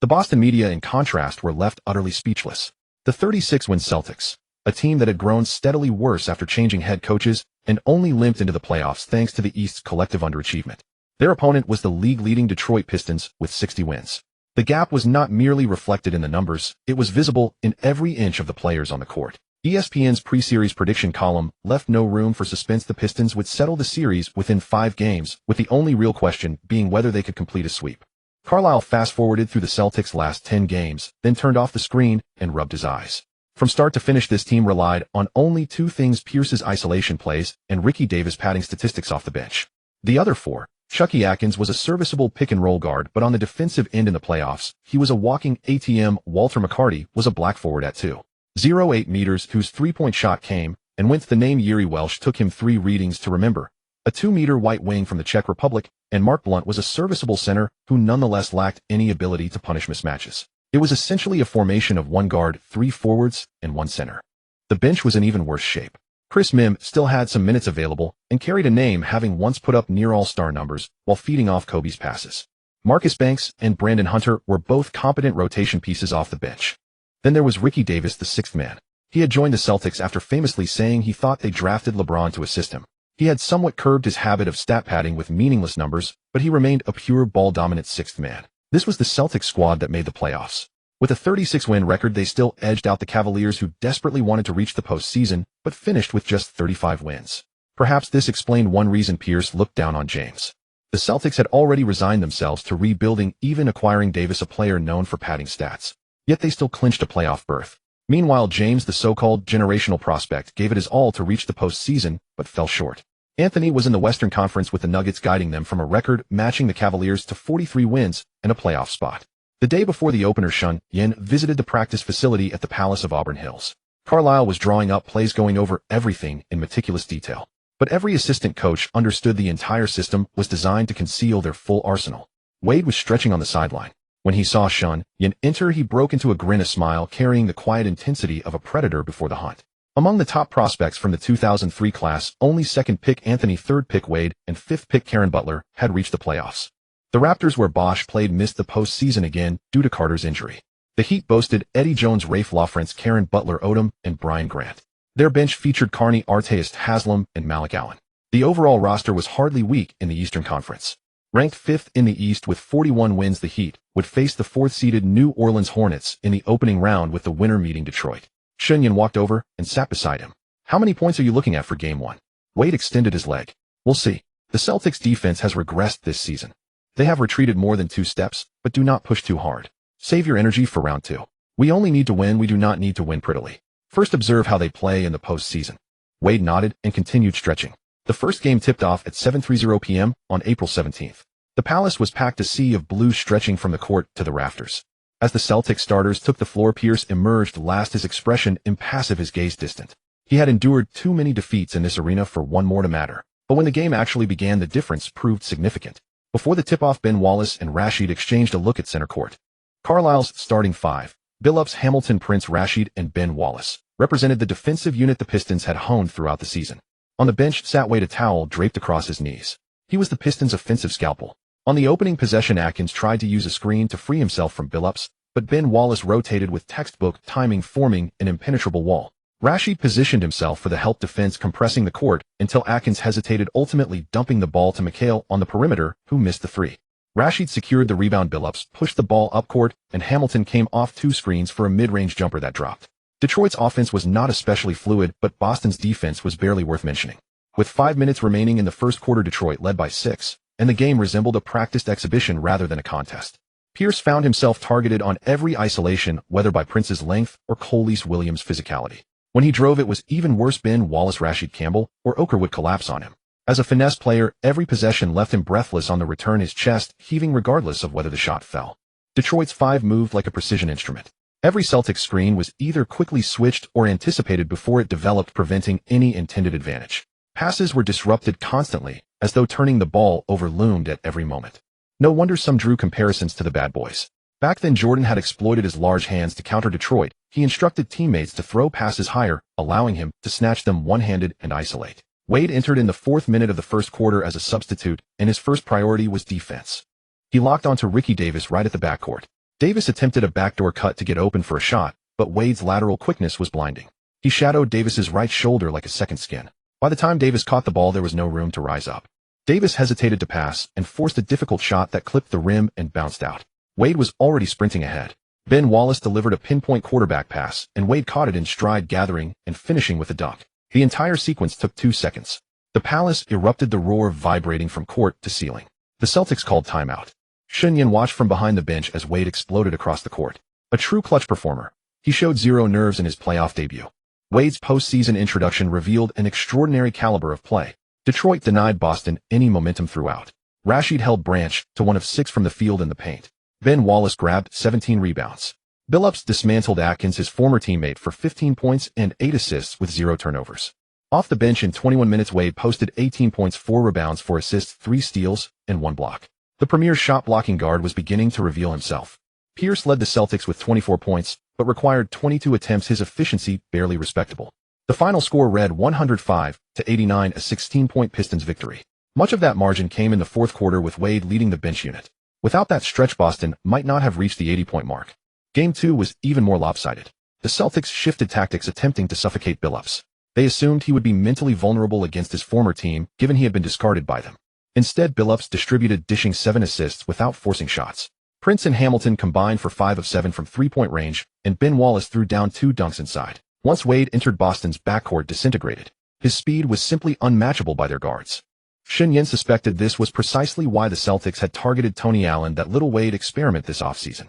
The Boston media, in contrast, were left utterly speechless. The 36-win Celtics, a team that had grown steadily worse after changing head coaches and only limped into the playoffs thanks to the East's collective underachievement. Their opponent was the league-leading Detroit Pistons with 60 wins. The gap was not merely reflected in the numbers, it was visible in every inch of the players on the court. ESPN's pre-series prediction column left no room for suspense. The Pistons would settle the series within 5 games, with the only real question being whether they could complete a sweep. Carlisle fast-forwarded through the Celtics' last 10 games, then turned off the screen and rubbed his eyes. From start to finish, this team relied on only 2 things: Pierce's isolation plays and Ricky Davis padding statistics off the bench. The other 4, Chucky Atkins was a serviceable pick-and-roll guard, but on the defensive end in the playoffs, he was a walking ATM. Walter McCarty was a black forward at 2.08 meters, whose three-point shot came and went. The name Yuri Welsh took him 3 readings to remember. A 2-meter white wing from the Czech Republic, and Mark Blunt was a serviceable center who nonetheless lacked any ability to punish mismatches. It was essentially a formation of 1 guard, 3 forwards, and 1 center. The bench was in even worse shape. Chris Mim still had some minutes available and carried a name, having once put up near all-star numbers while feeding off Kobe's passes. Marcus Banks and Brandon Hunter were both competent rotation pieces off the bench. Then there was Ricky Davis, the 6th man. He had joined the Celtics after famously saying he thought they drafted LeBron to assist him. He had somewhat curbed his habit of stat padding with meaningless numbers, but he remained a pure ball-dominant 6th man. This was the Celtics squad that made the playoffs. With a 36-win record, they still edged out the Cavaliers, who desperately wanted to reach the postseason, but finished with just 35 wins. Perhaps this explained one reason Pierce looked down on James. The Celtics had already resigned themselves to rebuilding, even acquiring Davis, a player known for padding stats. Yet they still clinched a playoff berth. Meanwhile, James, the so-called generational prospect, gave it his all to reach the postseason, but fell short. Anthony was in the Western Conference, with the Nuggets guiding them from a record matching the Cavaliers to 43 wins and a playoff spot. The day before the opener, Shen Yan visited the practice facility at the Palace of Auburn Hills. Carlisle was drawing up plays, going over everything in meticulous detail. But every assistant coach understood the entire system was designed to conceal their full arsenal. Wade was stretching on the sideline. When he saw Shen Yan enter, he broke into a grin, a smile carrying the quiet intensity of a predator before the hunt. Among the top prospects from the 2003 class, only 2nd pick Anthony, 3rd pick Wade, and 5th pick Karen Butler had reached the playoffs. The Raptors, where Bosh played, missed the postseason again due to Carter's injury. The Heat boasted Eddie Jones, Rafe LaFrentz, Karen Butler, Odom, and Brian Grant. Their bench featured Carney, Arteist Haslam, and Malik Allen. The overall roster was hardly weak in the Eastern Conference. Ranked 5th in the East with 41 wins, the Heat would face the 4th-seeded New Orleans Hornets in the opening round, with the winner meeting Detroit. Shen Yan walked over and sat beside him. "How many points are you looking at for Game 1? Wade extended his leg. "We'll see. The Celtics' defense has regressed this season. They have retreated more than 2 steps, but do not push too hard. Save your energy for round 2. We only need to win, we do not need to win prettily. First, observe how they play in the postseason." Wade nodded and continued stretching. The first game tipped off at 7:30 p.m. on April 17th. The Palace was packed, a sea of blue stretching from the court to the rafters. As the Celtics starters took the floor, Pierce emerged last, his expression impassive, his gaze distant. He had endured too many defeats in this arena for one more to matter. But when the game actually began, the difference proved significant. Before the tip-off, Ben Wallace and Rashid exchanged a look at center court. Carlisle's starting 5, Billups, Hamilton, Prince, Rashid, and Ben Wallace, represented the defensive unit the Pistons had honed throughout the season. On the bench sat Wade, a towel draped across his knees. He was the Pistons' offensive scalpel. On the opening possession, Atkins tried to use a screen to free himself from Billups, but Ben Wallace rotated with textbook timing, forming an impenetrable wall. Rashid positioned himself for the help defense, compressing the court until Atkins hesitated, ultimately dumping the ball to McHale on the perimeter, who missed the three. Rashid secured the rebound. Billups pushed the ball up court, and Hamilton came off two screens for a mid-range jumper that dropped. Detroit's offense was not especially fluid, but Boston's defense was barely worth mentioning. With 5 minutes remaining in the first quarter, Detroit led by 6, and the game resembled a practiced exhibition rather than a contest. Pierce found himself targeted on every isolation, whether by Prince's length or Coley's Williams' physicality. When he drove, it was even worse. Ben Wallace, Rashid Campbell, or Oker would collapse on him. As a finesse player, every possession left him breathless on the return, his chest heaving regardless of whether the shot fell. Detroit's 5 moved like a precision instrument. Every Celtics screen was either quickly switched or anticipated before it developed, preventing any intended advantage. Passes were disrupted constantly, as though turning the ball over loomed at every moment. No wonder some drew comparisons to the Bad Boys. Back then, Jordan had exploited his large hands to counter Detroit. He instructed teammates to throw passes higher, allowing him to snatch them one-handed and isolate. Wade entered in the 4th minute of the first quarter as a substitute, and his first priority was defense. He locked onto Ricky Davis right at the backcourt. Davis attempted a backdoor cut to get open for a shot, but Wade's lateral quickness was blinding. He shadowed Davis's right shoulder like a second skin. By the time Davis caught the ball, there was no room to rise up. Davis hesitated to pass and forced a difficult shot that clipped the rim and bounced out. Wade was already sprinting ahead. Ben Wallace delivered a pinpoint quarterback pass, and Wade caught it in stride, gathering and finishing with a dunk. The entire sequence took 2 seconds. The palace erupted, the roar vibrating from court to ceiling. The Celtics called timeout. Shen Yan watched from behind the bench as Wade exploded across the court. A true clutch performer, he showed zero nerves in his playoff debut. Wade's postseason introduction revealed an extraordinary caliber of play. Detroit denied Boston any momentum throughout. Rashid held Branch to 1 of 6 from the field in the paint. Ben Wallace grabbed 17 rebounds. Billups dismantled Atkins, his former teammate, for 15 points and 8 assists with 0 turnovers. Off the bench in 21 minutes, Wade posted 18 points, 4 rebounds, 4 assists, 3 steals, and 1 block. The premier shot-blocking guard was beginning to reveal himself. Pierce led the Celtics with 24 points, but required 22 attempts, his efficiency barely respectable. The final score read 105-89, a 16-point Pistons victory. Much of that margin came in the fourth quarter, with Wade leading the bench unit. Without that stretch, Boston might not have reached the 80-point mark. Game 2 was even more lopsided. The Celtics shifted tactics, attempting to suffocate Billups. They assumed he would be mentally vulnerable against his former team, given he had been discarded by them. Instead, Billups distributed, dishing 7 assists without forcing shots. Prince and Hamilton combined for 5 of 7 from three-point range, and Ben Wallace threw down 2 dunks inside. Once Wade entered, Boston's backcourt disintegrated. His speed was simply unmatchable by their guards. Shen Yan suspected this was precisely why the Celtics had targeted Tony Allen, that little Wade experiment this offseason.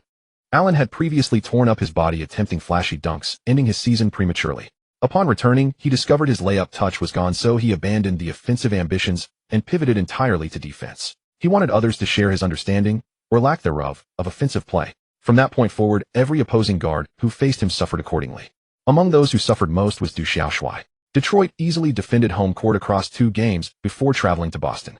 Allen had previously torn up his body attempting flashy dunks, ending his season prematurely. Upon returning, he discovered his layup touch was gone, so he abandoned the offensive ambitions and pivoted entirely to defense. He wanted others to share his understanding, or lack thereof, of offensive play. From that point forward, every opposing guard who faced him suffered accordingly. Among those who suffered most was Dwyane. Detroit easily defended home court across 2 games before traveling to Boston.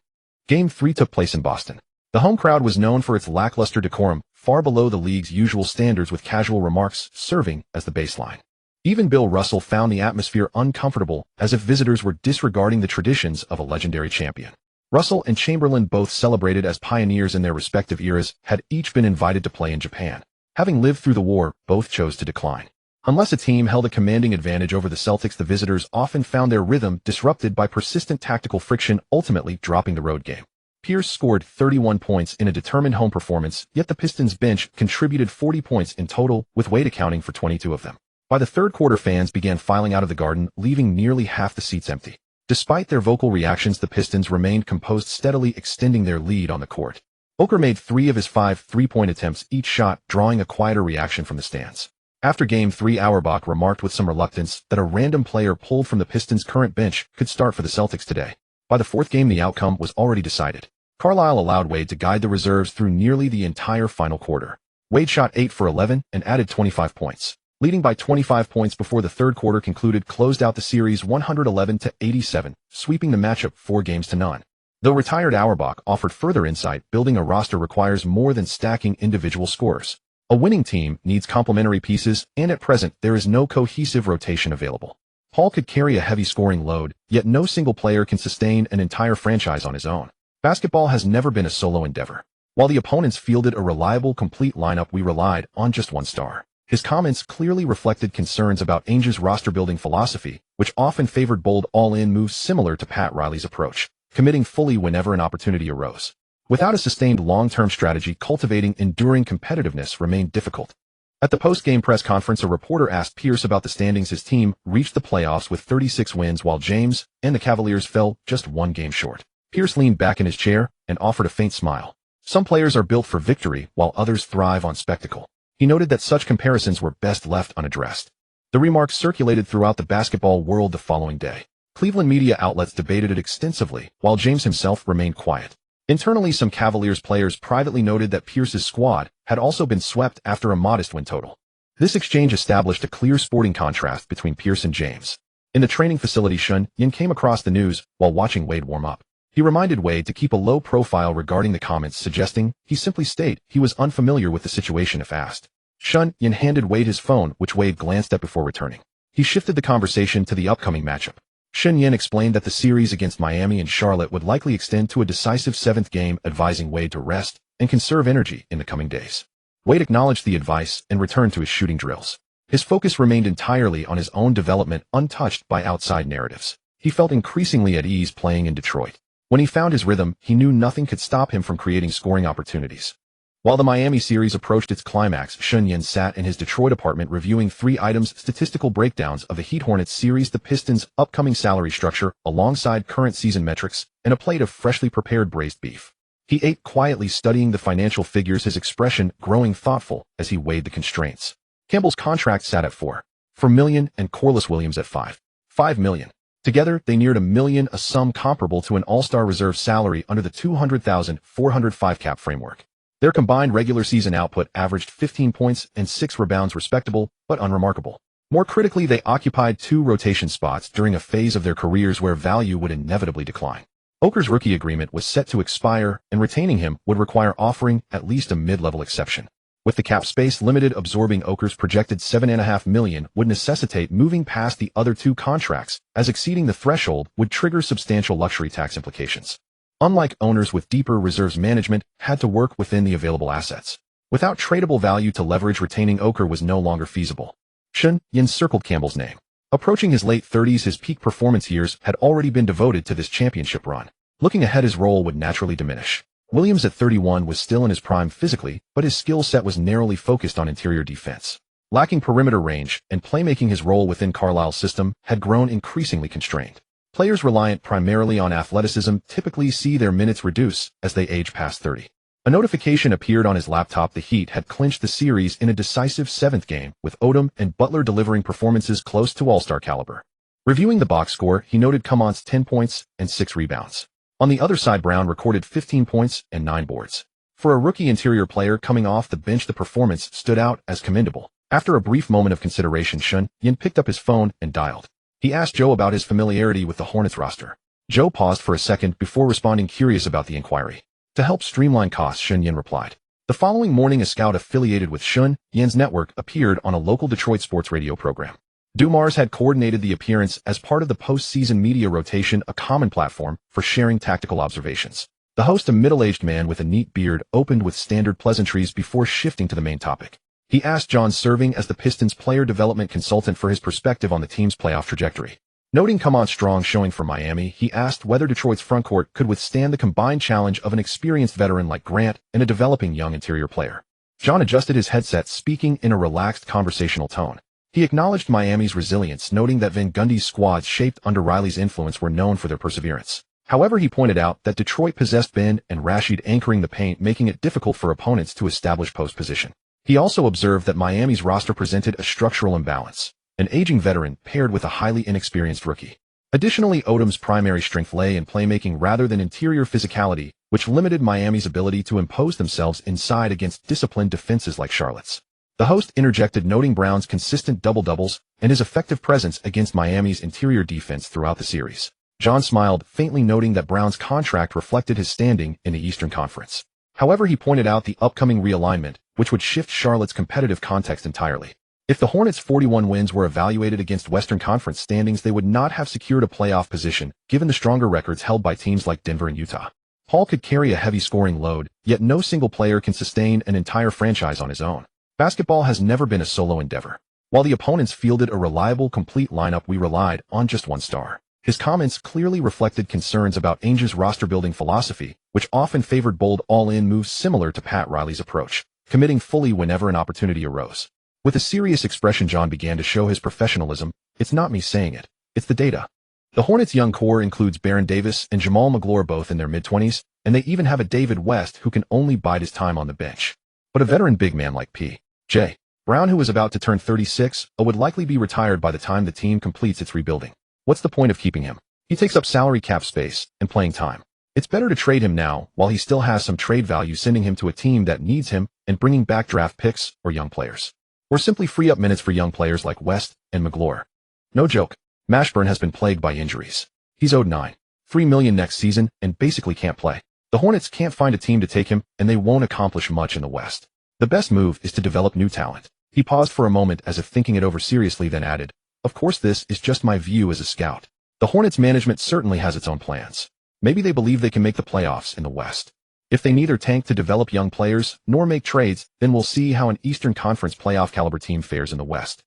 Game 3 took place in Boston. The home crowd was known for its lackluster decorum, far below the league's usual standards, with casual remarks serving as the baseline. Even Bill Russell found the atmosphere uncomfortable, as if visitors were disregarding the traditions of a legendary champion. Russell and Chamberlain, both celebrated as pioneers in their respective eras, had each been invited to play in Japan. Having lived through the war, both chose to decline. Unless a team held a commanding advantage over the Celtics, the visitors often found their rhythm disrupted by persistent tactical friction, ultimately dropping the road game. Pierce scored 31 points in a determined home performance, yet the Pistons bench contributed 40 points in total, with Wade accounting for 22 of them. By the third quarter, fans began filing out of the Garden, leaving nearly half the seats empty. Despite their vocal reactions, the Pistons remained composed, steadily extending their lead on the court. Oker made 3 of his 5 three-point attempts, each shot drawing a quieter reaction from the stands. After Game 3, Auerbach remarked with some reluctance that a random player pulled from the Pistons' current bench could start for the Celtics today. By the 4th game, the outcome was already decided. Carlisle allowed Wade to guide the reserves through nearly the entire final quarter. Wade shot 8 for 11 and added 25 points. Leading by 25 points before the third quarter concluded, closed out the series 111-87, sweeping the matchup 4-0. Though retired, Auerbach offered further insight. Building a roster requires more than stacking individual scorers. A winning team needs complementary pieces, and at present there is no cohesive rotation available. Paul could carry a heavy scoring load, yet no single player can sustain an entire franchise on his own. Basketball has never been a solo endeavor. While the opponents fielded a reliable, complete lineup, we relied on just one star. His comments clearly reflected concerns about Ainge's roster-building philosophy, which often favored bold all-in moves similar to Pat Riley's approach, committing fully whenever an opportunity arose. Without a sustained long-term strategy, cultivating enduring competitiveness remained difficult. At the post-game press conference, a reporter asked Pierce about the standings. His team reached the playoffs with 36 wins, while James and the Cavaliers fell just one game short. Pierce leaned back in his chair and offered a faint smile. Some players are built for victory, while others thrive on spectacle. He noted that such comparisons were best left unaddressed. The remarks circulated throughout the basketball world the following day. Cleveland media outlets debated it extensively, while James himself remained quiet. Internally, some Cavaliers players privately noted that Pierce's squad had also been swept after a modest win total. This exchange established a clear sporting contrast between Pierce and James. In the training facility, Shen Yan came across the news while watching Wade warm up. He reminded Wade to keep a low profile regarding the comments, suggesting he simply state he was unfamiliar with the situation if asked. Shen Yan handed Wade his phone, which Wade glanced at before returning. He shifted the conversation to the upcoming matchup. Shen Yan explained that the series against Miami and Charlotte would likely extend to a decisive seventh game, advising Wade to rest and conserve energy in the coming days. Wade acknowledged the advice and returned to his shooting drills. His focus remained entirely on his own development, untouched by outside narratives. He felt increasingly at ease playing in Detroit. When he found his rhythm, he knew nothing could stop him from creating scoring opportunities. While the Miami series approached its climax, Shen Yan sat in his Detroit apartment reviewing 3 items: statistical breakdowns of the Heat-Hornets series, the Pistons' upcoming salary structure, alongside current season metrics, and a plate of freshly prepared braised beef. He ate quietly, studying the financial figures, his expression growing thoughtful as he weighed the constraints. Campbell's contract sat at $4 million and Corliss Williams at $5 million. Together, they neared $1 million, a sum comparable to an all-star reserve salary under the $200,405 cap framework. Their combined regular season output averaged 15 points and 6 rebounds, respectable, but unremarkable. More critically, they occupied 2 rotation spots during a phase of their careers where value would inevitably decline. Oker's rookie agreement was set to expire, and retaining him would require offering at least a mid-level exception. With the cap space limited, absorbing Oker's projected $7.5 million would necessitate moving past the other 2 contracts, as exceeding the threshold would trigger substantial luxury tax implications. Unlike owners with deeper reserves, management had to work within the available assets. Without tradable value to leverage, retaining Oker was no longer feasible. Shen Yan circled Campbell's name. Approaching his late 30s, his peak performance years had already been devoted to this championship run. Looking ahead, his role would naturally diminish. Williams at 31 was still in his prime physically, but his skill set was narrowly focused on interior defense. Lacking perimeter range and playmaking, his role within Carlisle's system had grown increasingly constrained. Players reliant primarily on athleticism typically see their minutes reduce as they age past 30. A notification appeared on his laptop. The Heat had clinched the series in a decisive 7th game, with Odom and Butler delivering performances close to all-star caliber. Reviewing the box score, he noted Coman's 10 points and 6 rebounds. On the other side, Brown recorded 15 points and 9 boards. For a rookie interior player coming off the bench, the performance stood out as commendable. After a brief moment of consideration, Shen Yan picked up his phone and dialed. He asked Joe about his familiarity with the Hornets roster. Joe paused for a second before responding, curious about the inquiry. To help streamline costs, Shen Yan replied. The following morning, a scout affiliated with Shen Yan's network appeared on a local Detroit sports radio program. Dumars had coordinated the appearance as part of the postseason media rotation, a common platform for sharing tactical observations. The host, a middle-aged man with a neat beard, opened with standard pleasantries before shifting to the main topic. He asked John, serving as the Pistons' player development consultant, for his perspective on the team's playoff trajectory. Noting Coman's strong showing for Miami, he asked whether Detroit's frontcourt could withstand the combined challenge of an experienced veteran like Grant and a developing young interior player. John adjusted his headset, speaking in a relaxed conversational tone. He acknowledged Miami's resilience, noting that Van Gundy's squads shaped under Riley's influence were known for their perseverance. However, he pointed out that Detroit possessed Ben and Rashid anchoring the paint, making it difficult for opponents to establish post position. He also observed that Miami's roster presented a structural imbalance, an aging veteran paired with a highly inexperienced rookie. Additionally, Odom's primary strength lay in playmaking rather than interior physicality, which limited Miami's ability to impose themselves inside against disciplined defenses like Charlotte's. The host interjected, noting Brown's consistent double-doubles and his effective presence against Miami's interior defense throughout the series. John smiled, faintly noting that Brown's contract reflected his standing in the Eastern Conference. However, he pointed out the upcoming realignment, which would shift Charlotte's competitive context entirely. If the Hornets' 41 wins were evaluated against Western Conference standings, they would not have secured a playoff position, given the stronger records held by teams like Denver and Utah. Hall could carry a heavy scoring load, yet no single player can sustain an entire franchise on his own. Basketball has never been a solo endeavor. While the opponents fielded a reliable, complete lineup, we relied on just one star. His comments clearly reflected concerns about Ainge's roster-building philosophy, which often favored bold all-in moves similar to Pat Riley's approach, committing fully whenever an opportunity arose. With a serious expression, John began to show his professionalism. It's not me saying it, it's the data. The Hornets' young core includes Baron Davis and Jamal Magloire, both in their mid-20s, and they even have a David West who can only bide his time on the bench. But a veteran big man like P.J. Brown, who is about to turn 36, would likely be retired by the time the team completes its rebuilding. What's the point of keeping him? He takes up salary cap space and playing time. It's better to trade him now while he still has some trade value, sending him to a team that needs him and bringing back draft picks or young players. Or simply free up minutes for young players like West and Magloire. No joke, Mashburn has been plagued by injuries. He's owed $9.3 million next season and basically can't play. The Hornets can't find a team to take him, and they won't accomplish much in the West. The best move is to develop new talent. He paused for a moment as if thinking it over seriously, then added, "Of course, this is just my view as a scout. The Hornets management certainly has its own plans. Maybe they believe they can make the playoffs in the West. If they neither tank to develop young players nor make trades, then we'll see how an Eastern Conference playoff caliber team fares in the West."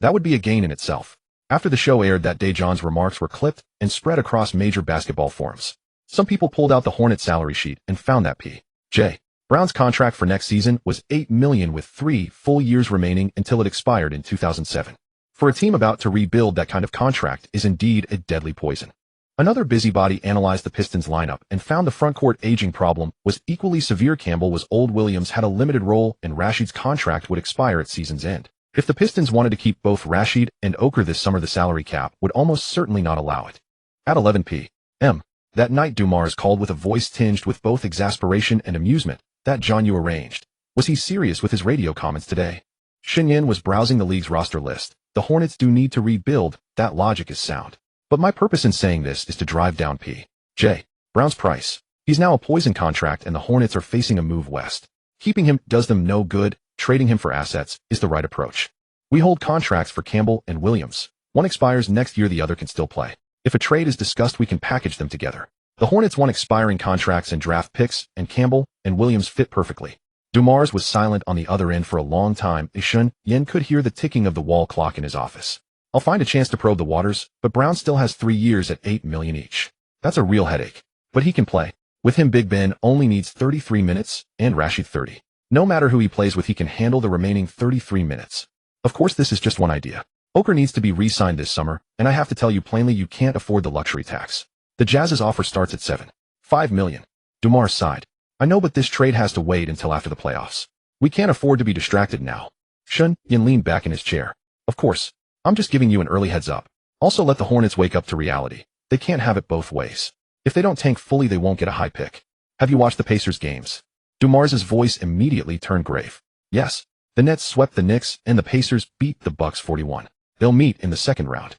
That would be a gain in itself. After the show aired that day, John's remarks were clipped and spread across major basketball forums. Some people pulled out the Hornets salary sheet and found that P.J. Brown's contract for next season was $8 million with 3 full years remaining until it expired in 2007. For a team about to rebuild, that kind of contract is indeed a deadly poison. Another busybody analyzed the Pistons lineup and found the frontcourt aging problem was equally severe. Campbell was old, Williams had a limited role, and Rashid's contract would expire at season's end. If the Pistons wanted to keep both Rashid and Oker this summer, the salary cap would almost certainly not allow it. At 11 p.m. that night, Dumars called with a voice tinged with both exasperation and amusement. "That John you arranged. Was he serious with his radio comments today?" Shen Yan was browsing the league's roster list. "The Hornets do need to rebuild, that logic is sound. But my purpose in saying this is to drive down P.J. Brown's price. He's now a poison contract and the Hornets are facing a move west. Keeping him does them no good. Trading him for assets is the right approach. We hold contracts for Campbell and Williams. One expires next year, the other can still play. If a trade is discussed, we can package them together. The Hornets want expiring contracts and draft picks, and Campbell and Williams fit perfectly." Dumars was silent on the other end for a long time. Shen Yan could hear the ticking of the wall clock in his office. "I'll find a chance to probe the waters, but Brown still has 3 years at $8 million each. That's a real headache. But he can play. With him, Big Ben only needs 33 minutes, and Rashid 30. No matter who he plays with, he can handle the remaining 33 minutes. Of course, this is just one idea. Oker needs to be re-signed this summer, and I have to tell you plainly, you can't afford the luxury tax. The Jazz's offer starts at $7.5 million. Dumars sighed. "I know, but this trade has to wait until after the playoffs. We can't afford to be distracted now." Shen Yan leaned back in his chair. "Of course. I'm just giving you an early heads up. Also, let the Hornets wake up to reality. They can't have it both ways. If they don't tank fully, they won't get a high pick. Have you watched the Pacers games?" Dumars's voice immediately turned grave. "Yes. The Nets swept the Knicks, and the Pacers beat the Bucks 41. They'll meet in the second round.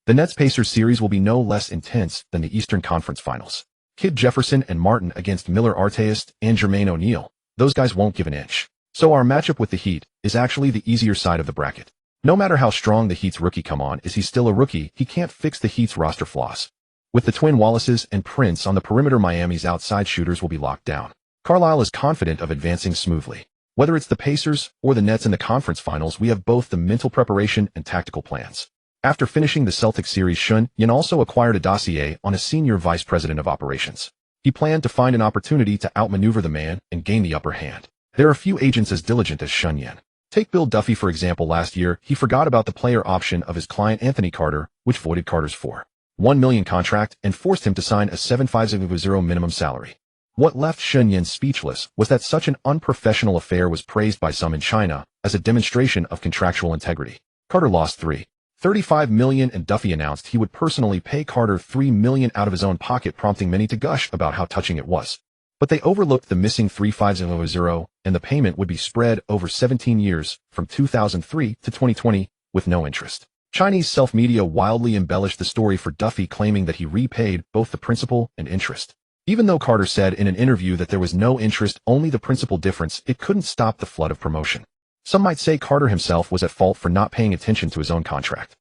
The Nets-Pacers series will be no less intense than the Eastern Conference Finals. Kid Jefferson and Martin against Miller, Artest, and Jermaine O'Neal. Those guys won't give an inch. So our matchup with the Heat is actually the easier side of the bracket. No matter how strong the Heat's rookie come on, is he still a rookie? He can't fix the Heat's roster flaws. With the twin Wallaces and Prince on the perimeter, Miami's outside shooters will be locked down. Carlisle is confident of advancing smoothly. Whether it's the Pacers or the Nets in the conference finals, we have both the mental preparation and tactical plans." After finishing the Celtics series, Shen Yan also acquired a dossier on a senior vice president of operations. He planned to find an opportunity to outmaneuver the man and gain the upper hand. There are few agents as diligent as Shen Yan. Take Bill Duffy, for example. Last year, he forgot about the player option of his client Anthony Carter, which voided Carter's $4.1 million contract and forced him to sign a $7.50 minimum salary. What left Shen Yan speechless was that such an unprofessional affair was praised by some in China as a demonstration of contractual integrity. Carter lost $3.35 million, and Duffy announced he would personally pay Carter $3 million out of his own pocket, prompting many to gush about how touching it was. But they overlooked the missing $3.50, and the payment would be spread over 17 years, from 2003 to 2020, with no interest. Chinese self-media wildly embellished the story for Duffy, claiming that he repaid both the principal and interest. Even though Carter said in an interview that there was no interest, only the principal difference, it couldn't stop the flood of promotion. Some might say Carter himself was at fault for not paying attention to his own contract.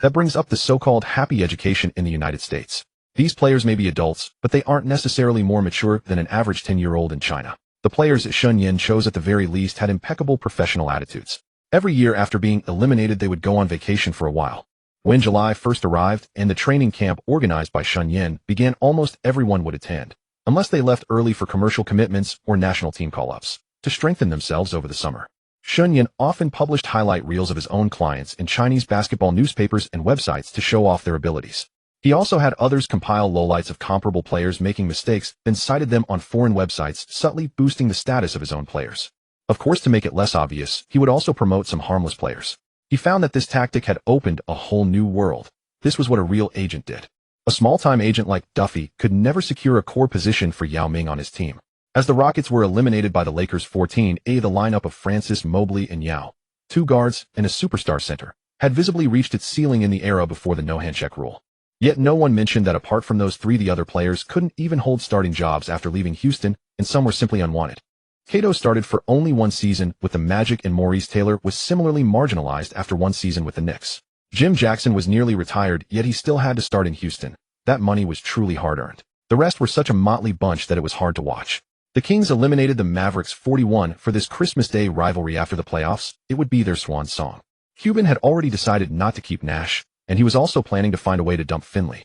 That brings up the so-called happy education in the United States. These players may be adults, but they aren't necessarily more mature than an average 10-year-old in China. The players Shen Yan chose at the very least had impeccable professional attitudes. Every year after being eliminated, they would go on vacation for a while. When July first arrived and the training camp organized by Shen Yan began, almost everyone would attend, unless they left early for commercial commitments or national team call-ups, to strengthen themselves over the summer. Shen Yan often published highlight reels of his own clients in Chinese basketball newspapers and websites to show off their abilities. He also had others compile lowlights of comparable players making mistakes, then cited them on foreign websites, subtly boosting the status of his own players. Of course, to make it less obvious, he would also promote some harmless players. He found that this tactic had opened a whole new world. This was what a real agent did. A small-time agent like Duffy could never secure a core position for Yao Ming on his team. As the Rockets were eliminated by the Lakers 14-A, the lineup of Francis, Mobley, and Yao, two guards and a superstar center, had visibly reached its ceiling in the era before the no-handshake rule. Yet no one mentioned that apart from those three, the other players couldn't even hold starting jobs after leaving Houston, and some were simply unwanted. Cato started for only one season with the Magic, and Maurice Taylor was similarly marginalized after one season with the Knicks. Jim Jackson was nearly retired, yet he still had to start in Houston. That money was truly hard-earned. The rest were such a motley bunch that it was hard to watch. The Kings eliminated the Mavericks 41 for this Christmas Day rivalry after the playoffs. It would be their swan song. Cuban had already decided not to keep Nash, and he was also planning to find a way to dump Finley.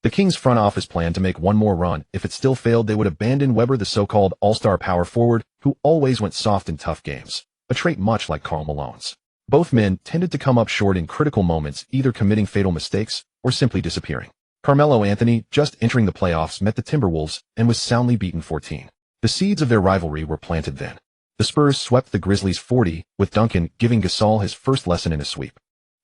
The Kings front office planned to make one more run. If it still failed, they would abandon Webber, the so-called all-star power forward, who always went soft in tough games, a trait much like Karl Malone's. Both men tended to come up short in critical moments, either committing fatal mistakes or simply disappearing. Carmelo Anthony, just entering the playoffs, met the Timberwolves and was soundly beaten 14. The seeds of their rivalry were planted then. The Spurs swept the Grizzlies 40, with Duncan giving Gasol his first lesson in a sweep.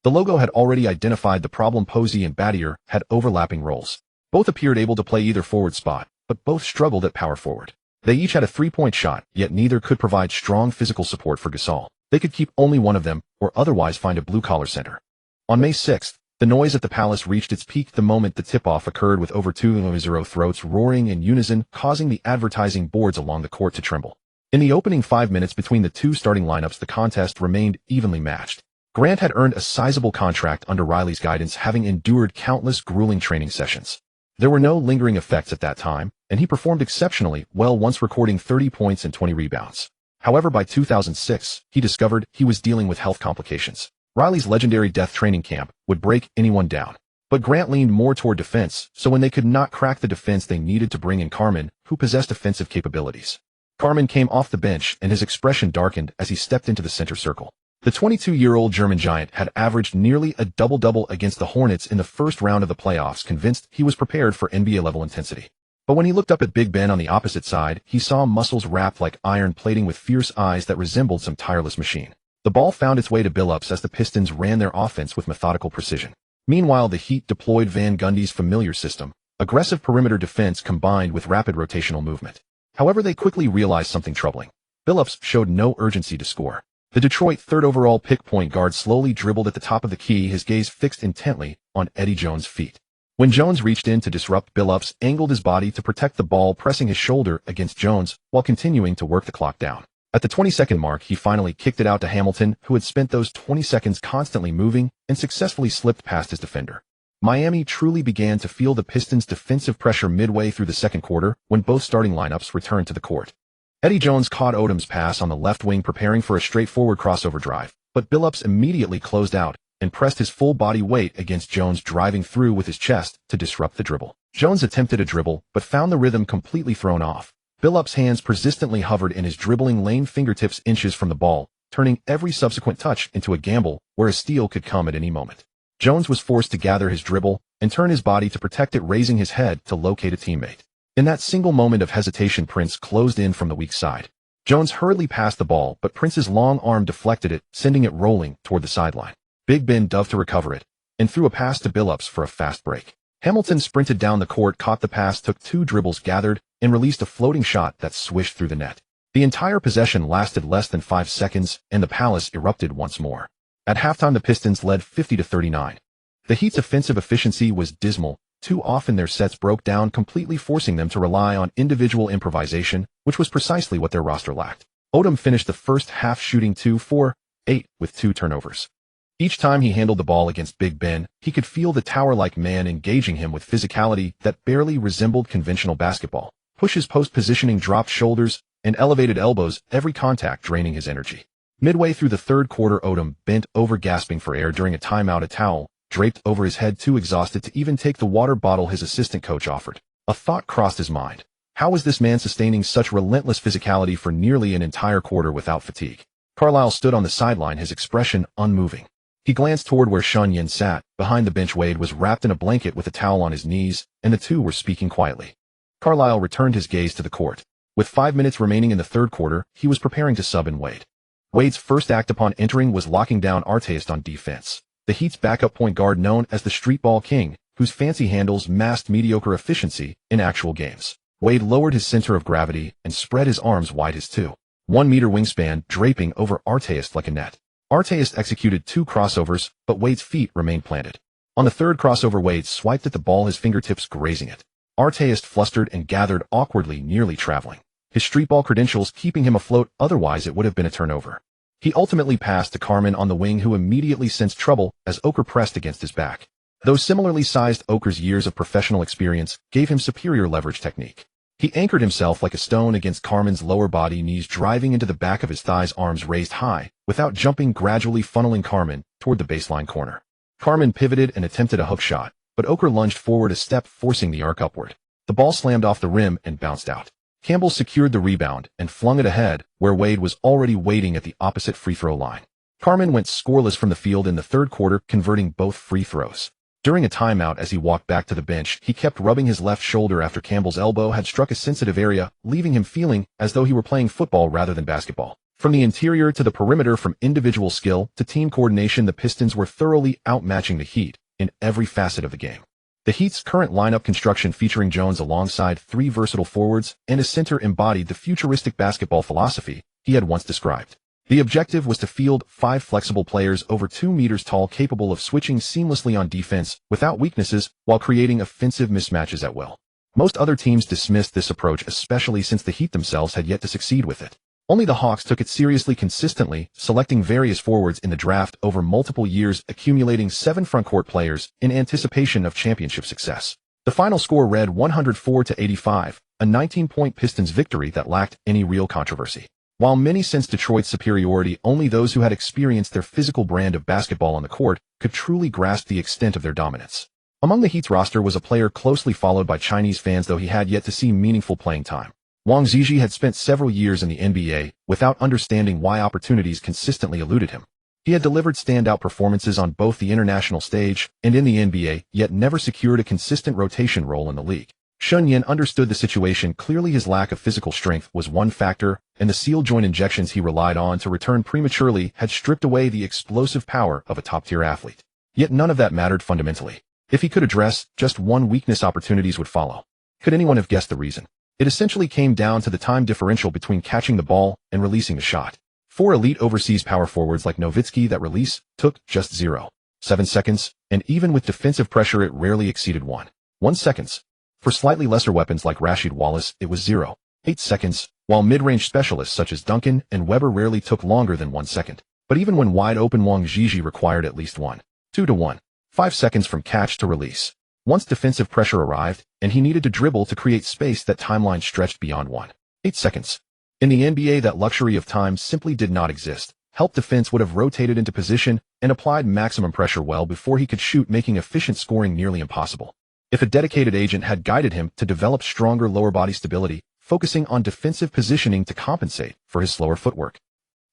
The logo had already identified the problem. Posey and Battier had overlapping roles. Both appeared able to play either forward spot, but both struggled at power forward. They each had a three-point shot, yet neither could provide strong physical support for Gasol. They could keep only one of them, or otherwise find a blue-collar center. On May 6th, the noise at the Palace reached its peak the moment the tip-off occurred, with over 2,000 throats roaring in unison, causing the advertising boards along the court to tremble. In the opening 5 minutes between the two starting lineups, the contest remained evenly matched. Grant had earned a sizable contract under Riley's guidance, having endured countless grueling training sessions. There were no lingering effects at that time, and he performed exceptionally well, once recording 30 points and 20 rebounds. However, by 2006, he discovered he was dealing with health complications. Riley's legendary death training camp would break anyone down. But Grant leaned more toward defense, so when they could not crack the defense, they needed to bring in Carmen, who possessed offensive capabilities. Carmen came off the bench, and his expression darkened as he stepped into the center circle. The 22-year-old German giant had averaged nearly a double-double against the Hornets in the first round of the playoffs, convinced he was prepared for NBA-level intensity. But when he looked up at Big Ben on the opposite side, he saw muscles wrapped like iron plating with fierce eyes that resembled some tireless machine. The ball found its way to Billups as the Pistons ran their offense with methodical precision. Meanwhile, the Heat deployed Van Gundy's familiar system, aggressive perimeter defense combined with rapid rotational movement. However, they quickly realized something troubling. Billups showed no urgency to score. The Detroit third overall pick point guard slowly dribbled at the top of the key, his gaze fixed intently on Eddie Jones' feet. When Jones reached in to disrupt, Billups angled his body to protect the ball, pressing his shoulder against Jones while continuing to work the clock down. At the 20-second mark, he finally kicked it out to Hamilton, who had spent those 20 seconds constantly moving and successfully slipped past his defender. Miami truly began to feel the Pistons' defensive pressure midway through the second quarter when both starting lineups returned to the court. Eddie Jones caught Odom's pass on the left wing, preparing for a straightforward crossover drive, but Billups immediately closed out and pressed his full body weight against Jones, driving through with his chest to disrupt the dribble. Jones attempted a dribble, but found the rhythm completely thrown off. Billups' hands persistently hovered in his dribbling lane, fingertips inches from the ball, turning every subsequent touch into a gamble where a steal could come at any moment. Jones was forced to gather his dribble and turn his body to protect it, raising his head to locate a teammate. In that single moment of hesitation, Prince closed in from the weak side. Jones hurriedly passed the ball, but Prince's long arm deflected it, sending it rolling toward the sideline. Big Ben dove to recover it and threw a pass to Billups for a fast break. Hamilton sprinted down the court, caught the pass, took two dribbles, gathered, and released a floating shot that swished through the net. The entire possession lasted less than 5 seconds, and the Palace erupted once more. At halftime, the Pistons led 50-39. The Heat's offensive efficiency was dismal. Too often their sets broke down, completely forcing them to rely on individual improvisation, which was precisely what their roster lacked. Odom finished the first half shooting 2-4 8, with 2 turnovers. Each time he handled the ball against Big Ben, he could feel the tower-like man engaging him with physicality that barely resembled conventional basketball. Pushes, post-positioning, dropped shoulders, and elevated elbows, every contact draining his energy. Midway through the third quarter, Odom bent over, gasping for air during a timeout, a towel draped over his head, too exhausted to even take the water bottle his assistant coach offered. A thought crossed his mind. How was this man sustaining such relentless physicality for nearly an entire quarter without fatigue? Carlisle stood on the sideline, his expression unmoving. He glanced toward where Shen Yan sat. Behind the bench, Wade was wrapped in a blanket with a towel on his knees, and the two were speaking quietly. Carlisle returned his gaze to the court. With 5 minutes remaining in the third quarter, he was preparing to sub in Wade. Wade's first act upon entering was locking down Artest on defense. The Heat's backup point guard, known as the Street Ball King, whose fancy handles masked mediocre efficiency in actual games. Wade lowered his center of gravity and spread his arms wide, his 2.1-meter wingspan draping over Artest like a net. Artest executed 2 crossovers, but Wade's feet remained planted. On the third crossover, Wade swiped at the ball, his fingertips grazing it. Artest flustered and gathered awkwardly, nearly traveling. His street ball credentials keeping him afloat, otherwise it would have been a turnover. He ultimately passed to Carmen on the wing, who immediately sensed trouble as Oker pressed against his back. Though similarly sized, Oker's years of professional experience gave him superior leverage technique. He anchored himself like a stone against Carmen's lower body, knees driving into the back of his thighs, arms raised high, without jumping, gradually funneling Carmen toward the baseline corner. Carmen pivoted and attempted a hook shot, but Oker lunged forward a step, forcing the arc upward. The ball slammed off the rim and bounced out. Campbell secured the rebound and flung it ahead, where Wade was already waiting at the opposite free throw line. Carmen went scoreless from the field in the third quarter, converting both free throws. During a timeout, as he walked back to the bench, he kept rubbing his left shoulder after Campbell's elbow had struck a sensitive area, leaving him feeling as though he were playing football rather than basketball. From the interior to the perimeter, from individual skill to team coordination, the Pistons were thoroughly outmatching the Heat in every facet of the game. The Heat's current lineup construction, featuring Jones alongside 3 versatile forwards and a center, embodied the futuristic basketball philosophy he had once described. The objective was to field 5 flexible players over 2 meters tall, capable of switching seamlessly on defense without weaknesses while creating offensive mismatches at will. Most other teams dismissed this approach, especially since the Heat themselves had yet to succeed with it. Only the Hawks took it seriously, consistently selecting various forwards in the draft over multiple years, accumulating 7 frontcourt players in anticipation of championship success. The final score read 104-85, a 19-point Pistons victory that lacked any real controversy. While many sensed Detroit's superiority, only those who had experienced their physical brand of basketball on the court could truly grasp the extent of their dominance. Among the Heat's roster was a player closely followed by Chinese fans, though he had yet to see meaningful playing time. Wang Zhizhi had spent several years in the NBA without understanding why opportunities consistently eluded him. He had delivered standout performances on both the international stage and in the NBA, yet never secured a consistent rotation role in the league. Shen Yan understood the situation clearly. His lack of physical strength was one factor, and the seal joint injections he relied on to return prematurely had stripped away the explosive power of a top-tier athlete. Yet none of that mattered fundamentally. If he could address just one weakness, opportunities would follow. Could anyone have guessed the reason? It essentially came down to the time differential between catching the ball and releasing the shot. 4 elite overseas power forwards like Nowitzki, that release took just 0.7 seconds, and even with defensive pressure it rarely exceeded 1 seconds. For slightly lesser weapons like Rasheed Wallace, it was 0.8 seconds, while mid-range specialists such as Duncan and Weber rarely took longer than 1 second. But even when wide open, Wang Zhizhi required at least 1.2 to 1.5 seconds from catch to release. Once defensive pressure arrived, and he needed to dribble to create space, that timeline stretched beyond 1.8 seconds. In the NBA, that luxury of time simply did not exist. Help defense would have rotated into position and applied maximum pressure well before he could shoot, making efficient scoring nearly impossible. If a dedicated agent had guided him to develop stronger lower body stability, focusing on defensive positioning to compensate for his slower footwork,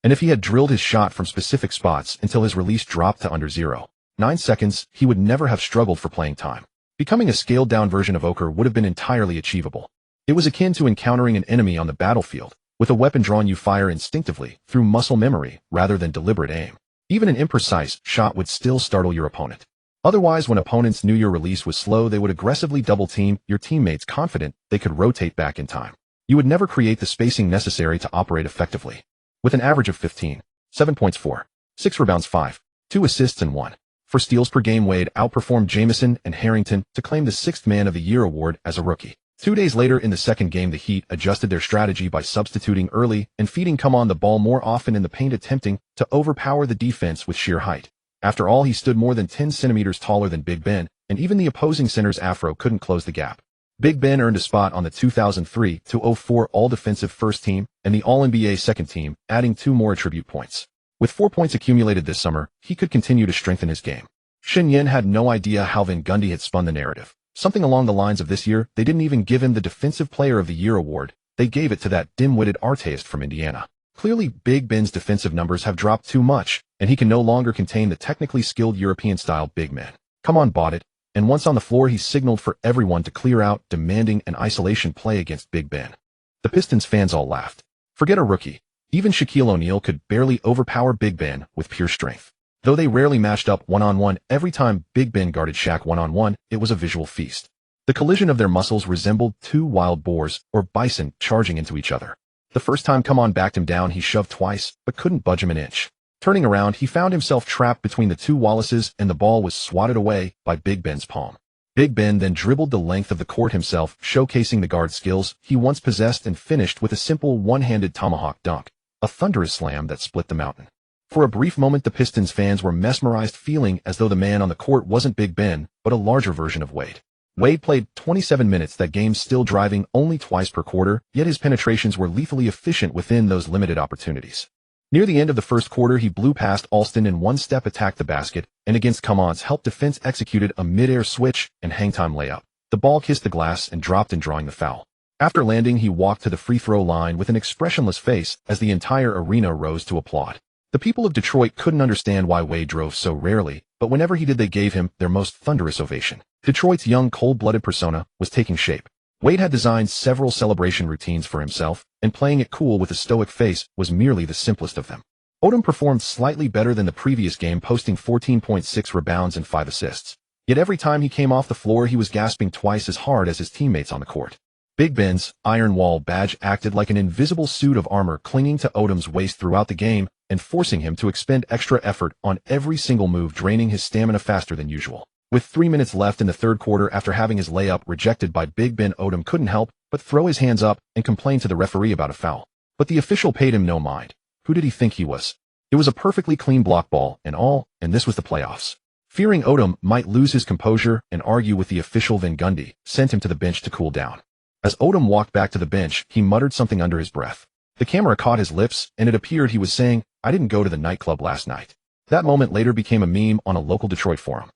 and if he had drilled his shot from specific spots until his release dropped to under 0.9 seconds, he would never have struggled for playing time. Becoming a scaled-down version of Oker would have been entirely achievable. It was akin to encountering an enemy on the battlefield. With a weapon drawn, you fire instinctively, through muscle memory, rather than deliberate aim. Even an imprecise shot would still startle your opponent. Otherwise, when opponents knew your release was slow, they would aggressively double-team your teammates, confident they could rotate back in time. You would never create the spacing necessary to operate effectively. With an average of 15, 7 points, 4, 6 rebounds, 5, 2 assists, and 1 for steals per game, Wade outperformed Jamison and Harrington to claim the 6th Man of the Year award as a rookie. 2 days later in the second game, the Heat adjusted their strategy by substituting early and feeding Come On the ball more often in the paint, attempting to overpower the defense with sheer height. After all, he stood more than 10 centimeters taller than Big Ben, and even the opposing center's afro couldn't close the gap. Big Ben earned a spot on the 2003-04 All-Defensive First Team and the All-NBA Second Team, adding 2 more attribute points. With 4 points accumulated this summer, he could continue to strengthen his game. Shen Yan had no idea how Van Gundy had spun the narrative. Something along the lines of, this year, they didn't even give him the Defensive Player of the Year award. They gave it to that dim-witted artiste from Indiana. Clearly, Big Ben's defensive numbers have dropped too much, and he can no longer contain the technically skilled European-style big men. Come On bought it, and once on the floor he signaled for everyone to clear out, demanding an isolation play against Big Ben. The Pistons fans all laughed. Forget a rookie. Even Shaquille O'Neal could barely overpower Big Ben with pure strength. Though they rarely matched up one-on-one, every time Big Ben guarded Shaq one-on-one, it was a visual feast. The collision of their muscles resembled 2 wild boars or bison charging into each other. The first time Come On backed him down, he shoved twice, but couldn't budge him an inch. Turning around, he found himself trapped between the 2 Wallaces, and the ball was swatted away by Big Ben's palm. Big Ben then dribbled the length of the court himself, showcasing the guard skills he once possessed, and finished with a simple one-handed tomahawk dunk, a thunderous slam that split the mountain. For a brief moment, the Pistons fans were mesmerized, feeling as though the man on the court wasn't Big Ben, but a larger version of Wade. Wade played 27 minutes that game, still driving only twice per quarter, yet his penetrations were lethally efficient within those limited opportunities. Near the end of the first quarter, he blew past Alston and one-step attacked the basket, and against Come On's help, defense executed a mid-air switch and hang-time layup. The ball kissed the glass and dropped in, drawing the foul. After landing, he walked to the free-throw line with an expressionless face as the entire arena rose to applaud. The people of Detroit couldn't understand why Wade drove so rarely, but whenever he did, they gave him their most thunderous ovation. Detroit's young, cold-blooded persona was taking shape. Wade had designed several celebration routines for himself, and playing it cool with a stoic face was merely the simplest of them. Odom performed slightly better than the previous game, posting 14.6 rebounds and 5 assists. Yet every time he came off the floor, he was gasping twice as hard as his teammates on the court. Big Ben's Iron Wall badge acted like an invisible suit of armor, clinging to Odom's waist throughout the game and forcing him to expend extra effort on every single move, draining his stamina faster than usual. With 3 minutes left in the third quarter, after having his layup rejected by Big Ben, Odom couldn't help but throw his hands up and complain to the referee about a foul. But the official paid him no mind. Who did he think he was? It was a perfectly clean block ball and all, and this was the playoffs. Fearing Odom might lose his composure and argue with the official, Van Gundy sent him to the bench to cool down. As Odom walked back to the bench, he muttered something under his breath. The camera caught his lips, and it appeared he was saying, "I didn't go to the nightclub last night." That moment later became a meme on a local Detroit forum.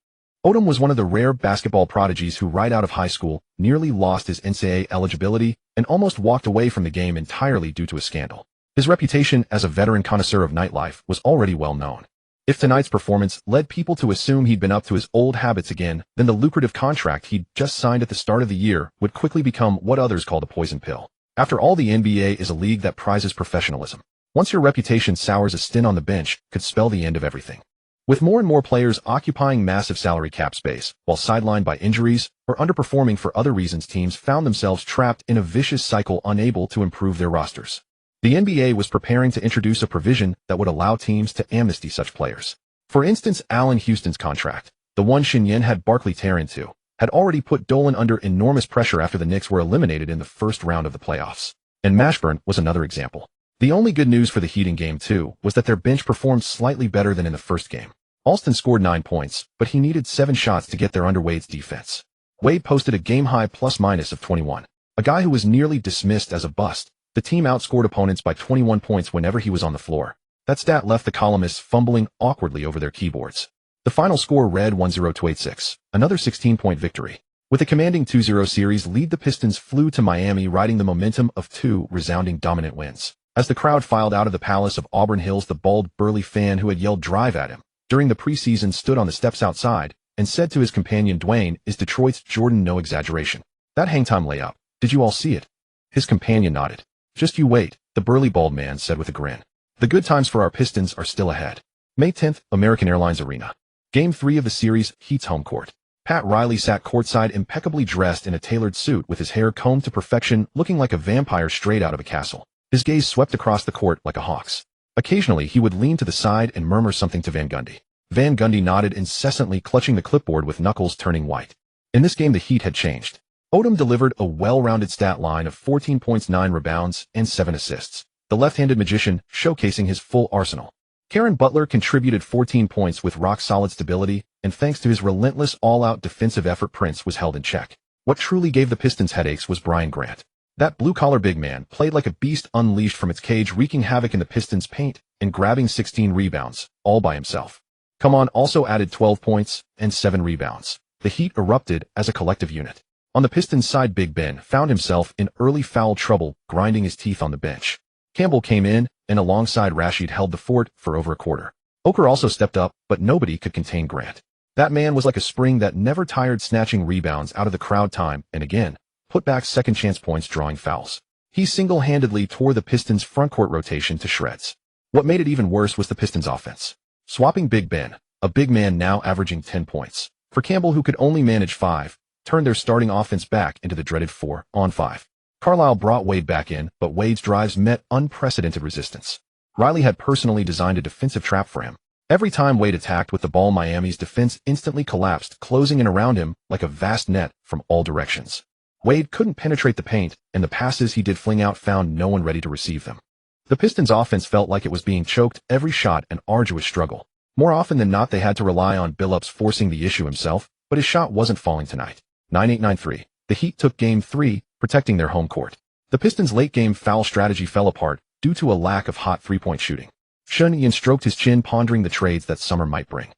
Odom was one of the rare basketball prodigies who, right out of high school, nearly lost his NCAA eligibility and almost walked away from the game entirely due to a scandal. His reputation as a veteran connoisseur of nightlife was already well known. If tonight's performance led people to assume he'd been up to his old habits again, then the lucrative contract he'd just signed at the start of the year would quickly become what others call the poison pill. After all, the NBA is a league that prizes professionalism. Once your reputation sours, a stint on the bench could spell the end of everything. With more and more players occupying massive salary cap space, while sidelined by injuries or underperforming for other reasons, teams found themselves trapped in a vicious cycle, unable to improve their rosters. The NBA was preparing to introduce a provision that would allow teams to amnesty such players. For instance, Allen Houston's contract, the one Shen Yan had Barkley tear into, had already put Dolan under enormous pressure after the Knicks were eliminated in the first round of the playoffs. And Mashburn was another example. The only good news for the Heat in Game 2 was that their bench performed slightly better than in the first game. Alston scored 9 points, but he needed 7 shots to get there under Wade's defense. Wade posted a game-high plus-minus of 21. A guy who was nearly dismissed as a bust, the team outscored opponents by 21 points whenever he was on the floor. That stat left the columnists fumbling awkwardly over their keyboards. The final score read 1-0-86, another 16-point victory. With a commanding 2-0 series lead, the Pistons flew to Miami, riding the momentum of 2 resounding dominant wins. As the crowd filed out of the Palace of Auburn Hills, the bald, burly fan who had yelled "drive" at him during the preseason stood on the steps outside and said to his companion, "Dwyane is Detroit's Jordan, no exaggeration. That hangtime layup, did you all see it?" His companion nodded. "Just you wait," the burly bald man said with a grin. The good times for our Pistons are still ahead. May 10th, American Airlines Arena. Game 3 of the series, Heat's home court. Pat Riley sat courtside, impeccably dressed in a tailored suit with his hair combed to perfection, looking like a vampire straight out of a castle. His gaze swept across the court like a hawk's. Occasionally, he would lean to the side and murmur something to Van Gundy. Van Gundy nodded incessantly, clutching the clipboard with knuckles turning white. In this game, the Heat had changed. Odom delivered a well-rounded stat line of 14 points, 9 rebounds, and 7 assists. The left-handed magician showcasing his full arsenal. Caron Butler contributed 14 points with rock-solid stability, and thanks to his relentless all-out defensive effort, Prince was held in check. What truly gave the Pistons headaches was Brian Grant. That blue-collar big man played like a beast unleashed from its cage, wreaking havoc in the Pistons' paint and grabbing 16 rebounds, all by himself. Come On also added 12 points and 7 rebounds. The Heat erupted as a collective unit. On the Pistons' side, Big Ben found himself in early foul trouble, grinding his teeth on the bench. Campbell came in, and alongside Rashid held the fort for over a quarter. Oker also stepped up, but nobody could contain Grant. That man was like a spring that never tired, snatching rebounds out of the crowd time and again, put back second-chance points, drawing fouls. He single-handedly tore the Pistons' frontcourt rotation to shreds. What made it even worse was the Pistons' offense. Swapping Big Ben, a big man now averaging 10 points, for Campbell, who could only manage 5, turned their starting offense back into the dreaded 4-on-5. Carlisle brought Wade back in, but Wade's drives met unprecedented resistance. Riley had personally designed a defensive trap for him. Every time Wade attacked with the ball, Miami's defense instantly collapsed, closing in around him like a vast net from all directions. Wade couldn't penetrate the paint, and the passes he did fling out found no one ready to receive them. The Pistons' offense felt like it was being choked every shot, an arduous struggle. More often than not, they had to rely on Billups forcing the issue himself, but his shot wasn't falling tonight. 9-8-9-3. The Heat took Game 3, protecting their home court. The Pistons' late-game foul strategy fell apart due to a lack of hot three-point shooting. Shen Yan stroked his chin, pondering the trades that summer might bring.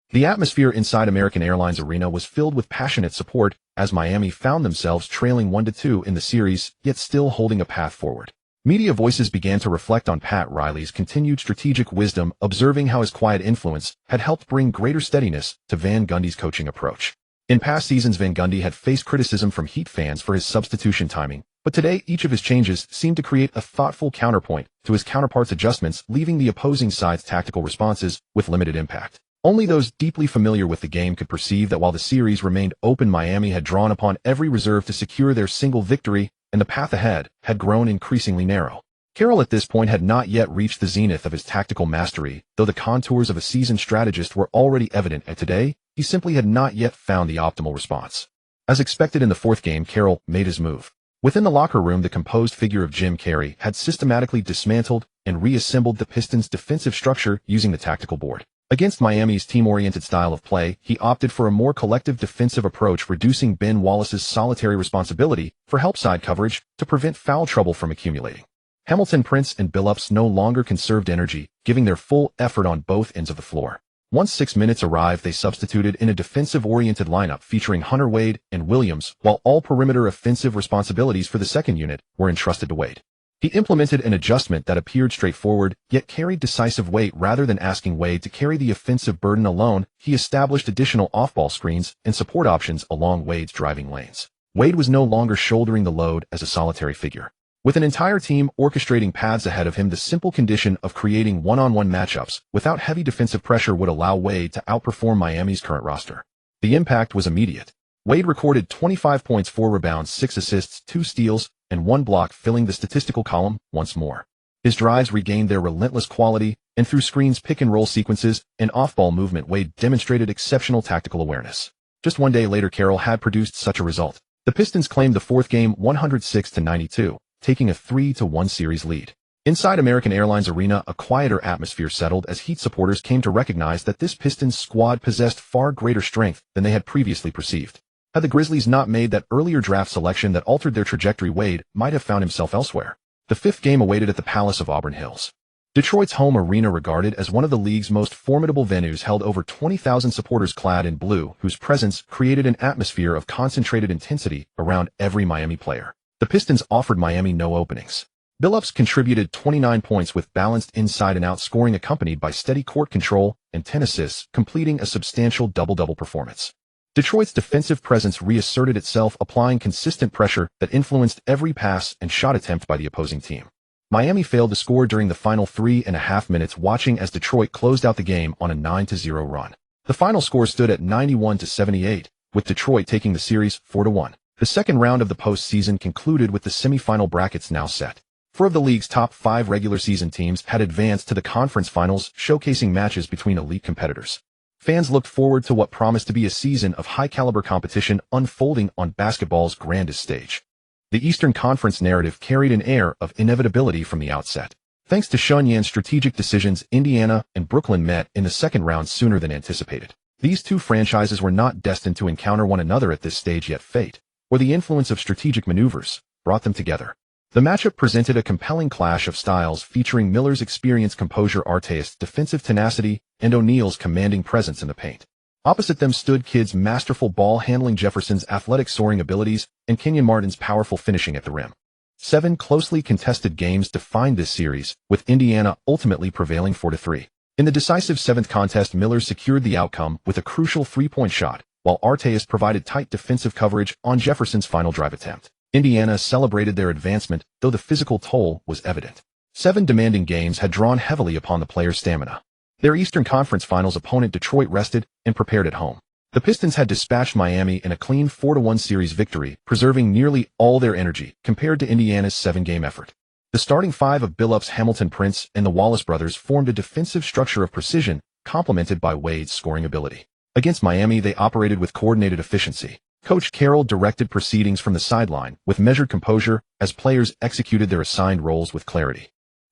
The atmosphere inside American Airlines Arena was filled with passionate support as Miami found themselves trailing 1-2 in the series, yet still holding a path forward. Media voices began to reflect on Pat Riley's continued strategic wisdom, observing how his quiet influence had helped bring greater steadiness to Van Gundy's coaching approach. In past seasons, Van Gundy had faced criticism from Heat fans for his substitution timing, but today each of his changes seemed to create a thoughtful counterpoint to his counterpart's adjustments, leaving the opposing side's tactical responses with limited impact. Only those deeply familiar with the game could perceive that while the series remained open, Miami had drawn upon every reserve to secure their single victory, and the path ahead had grown increasingly narrow. Carroll at this point had not yet reached the zenith of his tactical mastery, though the contours of a seasoned strategist were already evident, and today, he simply had not yet found the optimal response. As expected in the fourth game, Carroll made his move. Within the locker room, the composed figure of Jim Carrey had systematically dismantled and reassembled the Pistons' defensive structure using the tactical board. Against Miami's team-oriented style of play, he opted for a more collective defensive approach, reducing Ben Wallace's solitary responsibility for help side coverage to prevent foul trouble from accumulating. Hamilton, Prince, and Billups no longer conserved energy, giving their full effort on both ends of the floor. Once 6 minutes arrived, they substituted in a defensive-oriented lineup featuring Hunter, Wade, and Williams, while all perimeter offensive responsibilities for the second unit were entrusted to Wade. He implemented an adjustment that appeared straightforward, yet carried decisive weight. Rather than asking Wade to carry the offensive burden alone, he established additional off-ball screens and support options along Wade's driving lanes. Wade was no longer shouldering the load as a solitary figure. With an entire team orchestrating paths ahead of him, the simple condition of creating one-on-one matchups without heavy defensive pressure would allow Wade to outperform Miami's current roster. The impact was immediate. Wade recorded 25 points, 4 rebounds, 6 assists, 2 steals, and 1 block, filling the statistical column once more. His drives regained their relentless quality, and through screens, pick-and-roll sequences, and off-ball movement, Wade demonstrated exceptional tactical awareness. Just one day later, Carroll had produced such a result. The Pistons claimed the fourth game 106-92, taking a 3-1 series lead. Inside American Airlines Arena, a quieter atmosphere settled as Heat supporters came to recognize that this Pistons squad possessed far greater strength than they had previously perceived. Had the Grizzlies not made that earlier draft selection that altered their trajectory, Wade might have found himself elsewhere. The fifth game awaited at the Palace of Auburn Hills. Detroit's home arena, regarded as one of the league's most formidable venues, held over 20,000 supporters clad in blue, whose presence created an atmosphere of concentrated intensity around every Miami player. The Pistons offered Miami no openings. Billups contributed 29 points with balanced inside and out scoring, accompanied by steady court control and 10 assists, completing a substantial double-double performance. Detroit's defensive presence reasserted itself, applying consistent pressure that influenced every pass and shot attempt by the opposing team. Miami failed to score during the final 3.5 minutes, watching as Detroit closed out the game on a 9-0 run. The final score stood at 91-78, with Detroit taking the series 4-1. The second round of the postseason concluded with the semifinal brackets now set. 4 of the league's top 5 regular season teams had advanced to the conference finals, showcasing matches between elite competitors. Fans looked forward to what promised to be a season of high-caliber competition unfolding on basketball's grandest stage. The Eastern Conference narrative carried an air of inevitability from the outset. Thanks to Shen Yan's strategic decisions, Indiana and Brooklyn met in the second round sooner than anticipated. These two franchises were not destined to encounter one another at this stage, yet fate, or the influence of strategic maneuvers, brought them together. The matchup presented a compelling clash of styles featuring Miller's experienced composure, Artest's defensive tenacity, and O'Neal's commanding presence in the paint. Opposite them stood Kidd's masterful ball handling, Jefferson's athletic soaring abilities, and Kenyon Martin's powerful finishing at the rim. 7 closely contested games defined this series, with Indiana ultimately prevailing 4-3. In the decisive 7th contest, Miller secured the outcome with a crucial 3-point shot, while Artest provided tight defensive coverage on Jefferson's final drive attempt. Indiana celebrated their advancement, though the physical toll was evident. 7 demanding games had drawn heavily upon the players' stamina. Their Eastern Conference Finals opponent Detroit rested and prepared at home. The Pistons had dispatched Miami in a clean 4-1 series victory, preserving nearly all their energy compared to Indiana's 7-game effort. The starting 5 of Billups, Hamilton, Prince, and the Wallace brothers formed a defensive structure of precision, complemented by Wade's scoring ability. Against Miami, they operated with coordinated efficiency. Coach Carroll directed proceedings from the sideline with measured composure as players executed their assigned roles with clarity.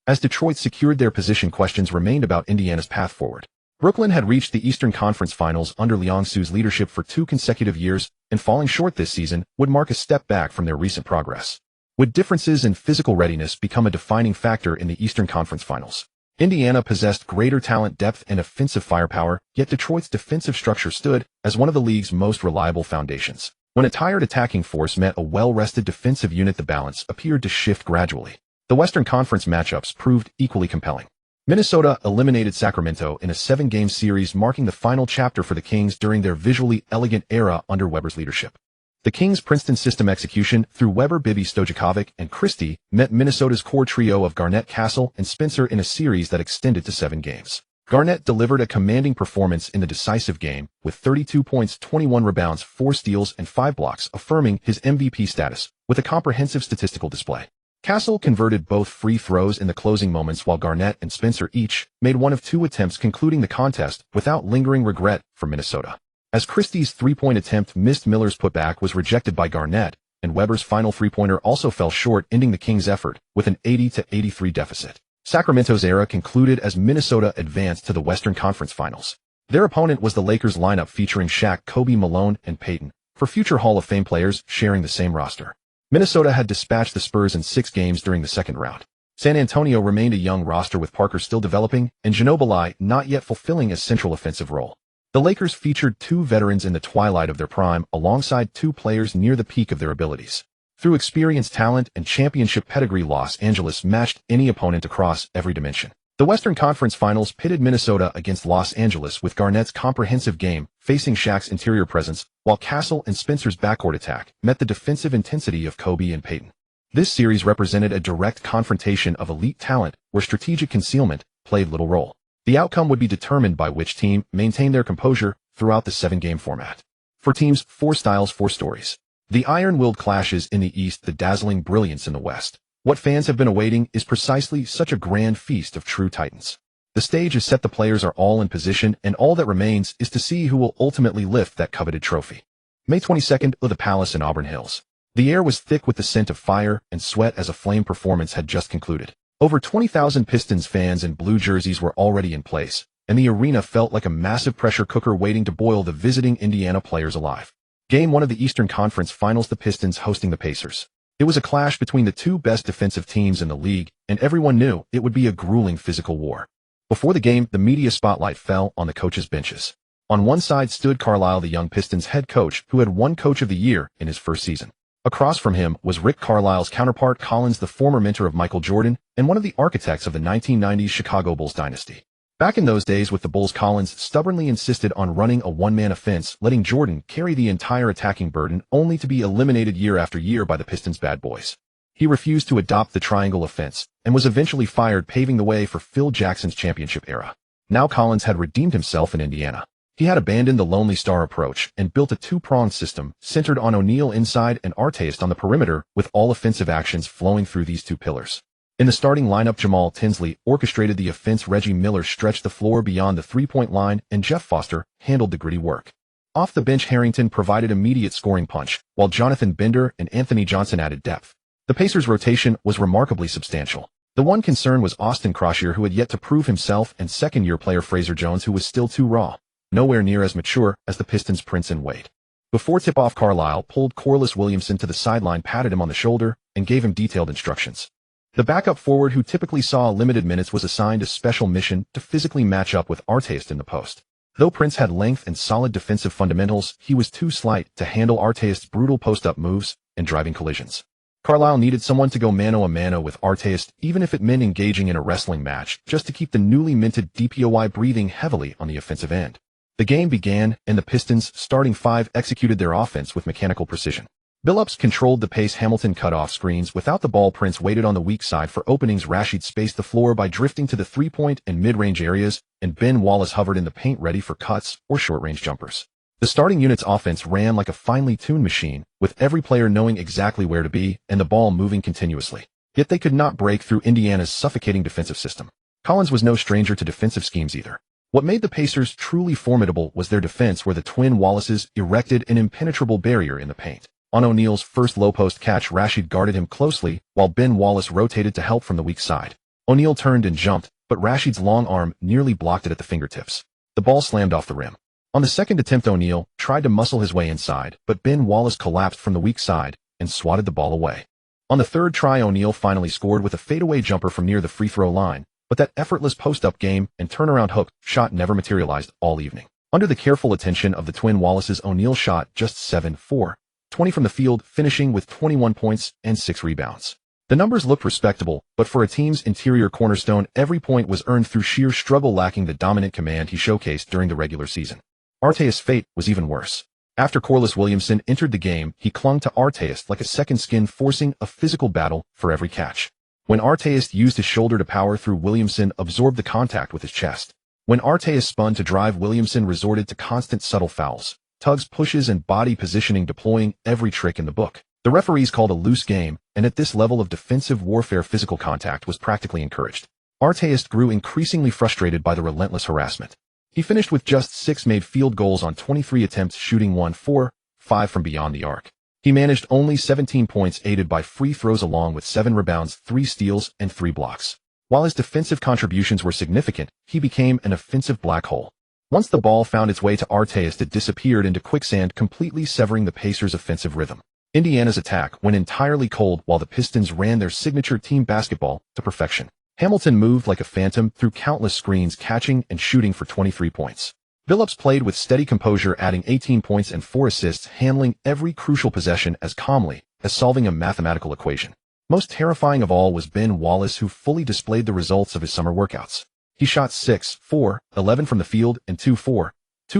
As Detroit secured their position, questions remained about Indiana's path forward. Brooklyn had reached the Eastern Conference Finals under Liangsu's leadership for 2 consecutive years, and falling short this season would mark a step back from their recent progress. Would differences in physical readiness become a defining factor in the Eastern Conference Finals? Indiana possessed greater talent, depth, and offensive firepower, yet Detroit's defensive structure stood as one of the league's most reliable foundations. When a tired attacking force met a well-rested defensive unit, the balance appeared to shift gradually. The Western Conference matchups proved equally compelling. Minnesota eliminated Sacramento in a 7-game series, marking the final chapter for the Kings during their visually elegant era under Weber's leadership. The Kings' Princeton system execution through Weber, Bibby, Stojakovic, and Christie met Minnesota's core trio of Garnett, Castle, and Spencer in a series that extended to 7 games. Garnett delivered a commanding performance in the decisive game, with 32 points, 21 rebounds, 4 steals, and 5 blocks, affirming his MVP status with a comprehensive statistical display. Castle converted both free throws in the closing moments, while Garnett and Spencer each made one of 2 attempts, concluding the contest without lingering regret for Minnesota. As Christie's 3-point attempt missed, Miller's putback was rejected by Garnett, and Weber's final 3-pointer also fell short, ending the Kings' effort with an 80-83 deficit. Sacramento's era concluded as Minnesota advanced to the Western Conference Finals. Their opponent was the Lakers lineup featuring Shaq, Kobe, Malone, and Peyton, for future Hall of Fame players sharing the same roster. Minnesota had dispatched the Spurs in 6 games during the second round. San Antonio remained a young roster, with Parker still developing and Ginobili not yet fulfilling a central offensive role. The Lakers featured 2 veterans in the twilight of their prime, alongside 2 players near the peak of their abilities. Through experience, talent, and championship pedigree, Los Angeles matched any opponent across every dimension. The Western Conference Finals pitted Minnesota against Los Angeles, with Garnett's comprehensive game facing Shaq's interior presence, while Castle and Spencer's backcourt attack met the defensive intensity of Kobe and Peyton. This series represented a direct confrontation of elite talent where strategic concealment played little role. The outcome would be determined by which team maintained their composure throughout the 7-game format. For teams, 4 styles, 4 stories. The iron-willed clashes in the East, the dazzling brilliance in the West. What fans have been awaiting is precisely such a grand feast of true titans. The stage is set, the players are all in position, and all that remains is to see who will ultimately lift that coveted trophy. May 22nd, the Palace in Auburn Hills. The air was thick with the scent of fire and sweat as a flame performance had just concluded. Over 20,000 Pistons fans in blue jerseys were already in place, and the arena felt like a massive pressure cooker waiting to boil the visiting Indiana players alive. Game 1 of the Eastern Conference Finals, the Pistons hosting the Pacers. It was a clash between the 2 best defensive teams in the league, and everyone knew it would be a grueling physical war. Before the game, the media spotlight fell on the coaches' benches. On one side stood Carlisle, the young Pistons head coach who had won Coach of the Year in his first season. Across from him was Rick Carlisle's counterpart Collins, the former mentor of Michael Jordan and one of the architects of the 1990s Chicago Bulls dynasty. Back in those days with the Bulls, Collins stubbornly insisted on running a one-man offense, letting Jordan carry the entire attacking burden, only to be eliminated year after year by the Pistons' bad boys. He refused to adopt the triangle offense and was eventually fired, paving the way for Phil Jackson's championship era. Now Collins had redeemed himself in Indiana. He had abandoned the Lonely Star approach and built a 2-pronged system centered on O'Neal inside and Artest on the perimeter, with all offensive actions flowing through these 2 pillars. In the starting lineup, Jamal Tinsley orchestrated the offense, Reggie Miller stretched the floor beyond the three-point line, and Jeff Foster handled the gritty work. Off the bench, Harrington provided immediate scoring punch, while Jonathan Bender and Anthony Johnson added depth. The Pacers' rotation was remarkably substantial. The one concern was Austin Croshier, who had yet to prove himself, and second-year player Fraser Jones, who was still too raw, nowhere near as mature as the Pistons' Prince and Wade. Before tip-off, Carlisle pulled Corliss Williamson to the sideline, patted him on the shoulder, and gave him detailed instructions. The backup forward, who typically saw limited minutes, was assigned a special mission to physically match up with Artest in the post. Though Prince had length and solid defensive fundamentals, he was too slight to handle Artest's brutal post-up moves and driving collisions. Carlisle needed someone to go mano-a-mano with Artest, even if it meant engaging in a wrestling match, just to keep the newly minted DPOY breathing heavily on the offensive end. The game began, and the Pistons' starting five executed their offense with mechanical precision. Billups controlled the pace. Hamilton cut off screens without the ball. Prince waited on the weak side for openings. Rashid spaced the floor by drifting to the three-point and mid-range areas, and Ben Wallace hovered in the paint ready for cuts or short-range jumpers. The starting unit's offense ran like a finely tuned machine, with every player knowing exactly where to be and the ball moving continuously. Yet they could not break through Indiana's suffocating defensive system. Collins was no stranger to defensive schemes either. What made the Pacers truly formidable was their defense, where the twin Wallaces erected an impenetrable barrier in the paint. On O'Neal's first low-post catch, Rashid guarded him closely, while Ben Wallace rotated to help from the weak side. O'Neal turned and jumped, but Rashid's long arm nearly blocked it at the fingertips. The ball slammed off the rim. On the second attempt, O'Neal tried to muscle his way inside, but Ben Wallace collapsed from the weak side and swatted the ball away. On the third try, O'Neal finally scored with a fadeaway jumper from near the free-throw line, but that effortless post-up game and turnaround hook shot never materialized all evening. Under the careful attention of the twin Wallaces, O'Neal shot just 7-4. 20 from the field, finishing with 21 points and 6 rebounds. The numbers looked respectable, but for a team's interior cornerstone, every point was earned through sheer struggle, lacking the dominant command he showcased during the regular season. Artest's fate was even worse. After Corliss Williamson entered the game, he clung to Artest like a second skin, forcing a physical battle for every catch. When Artest used his shoulder to power through, Williamson absorbed the contact with his chest. When Artest spun to drive, Williamson resorted to constant subtle fouls, tugs, pushes, and body positioning, deploying every trick in the book. The referees called a loose game, and at this level of defensive warfare, physical contact was practically encouraged. Artest grew increasingly frustrated by the relentless harassment. He finished with just 6 made field goals on 23 attempts, shooting 1-4-5 from beyond the arc. He managed only 17 points, aided by free throws, along with 7 rebounds, 3 steals, and 3 blocks. While his defensive contributions were significant, he became an offensive black hole. Once the ball found its way to Artest, it disappeared into quicksand, completely severing the Pacers' offensive rhythm. Indiana's attack went entirely cold, while the Pistons ran their signature team basketball to perfection. Hamilton moved like a phantom through countless screens, catching and shooting for 23 points. Billups played with steady composure, adding 18 points and 4 assists, handling every crucial possession as calmly as solving a mathematical equation. Most terrifying of all was Ben Wallace, who fully displayed the results of his summer workouts. He shot 6-4-11 from the field and 2-4-2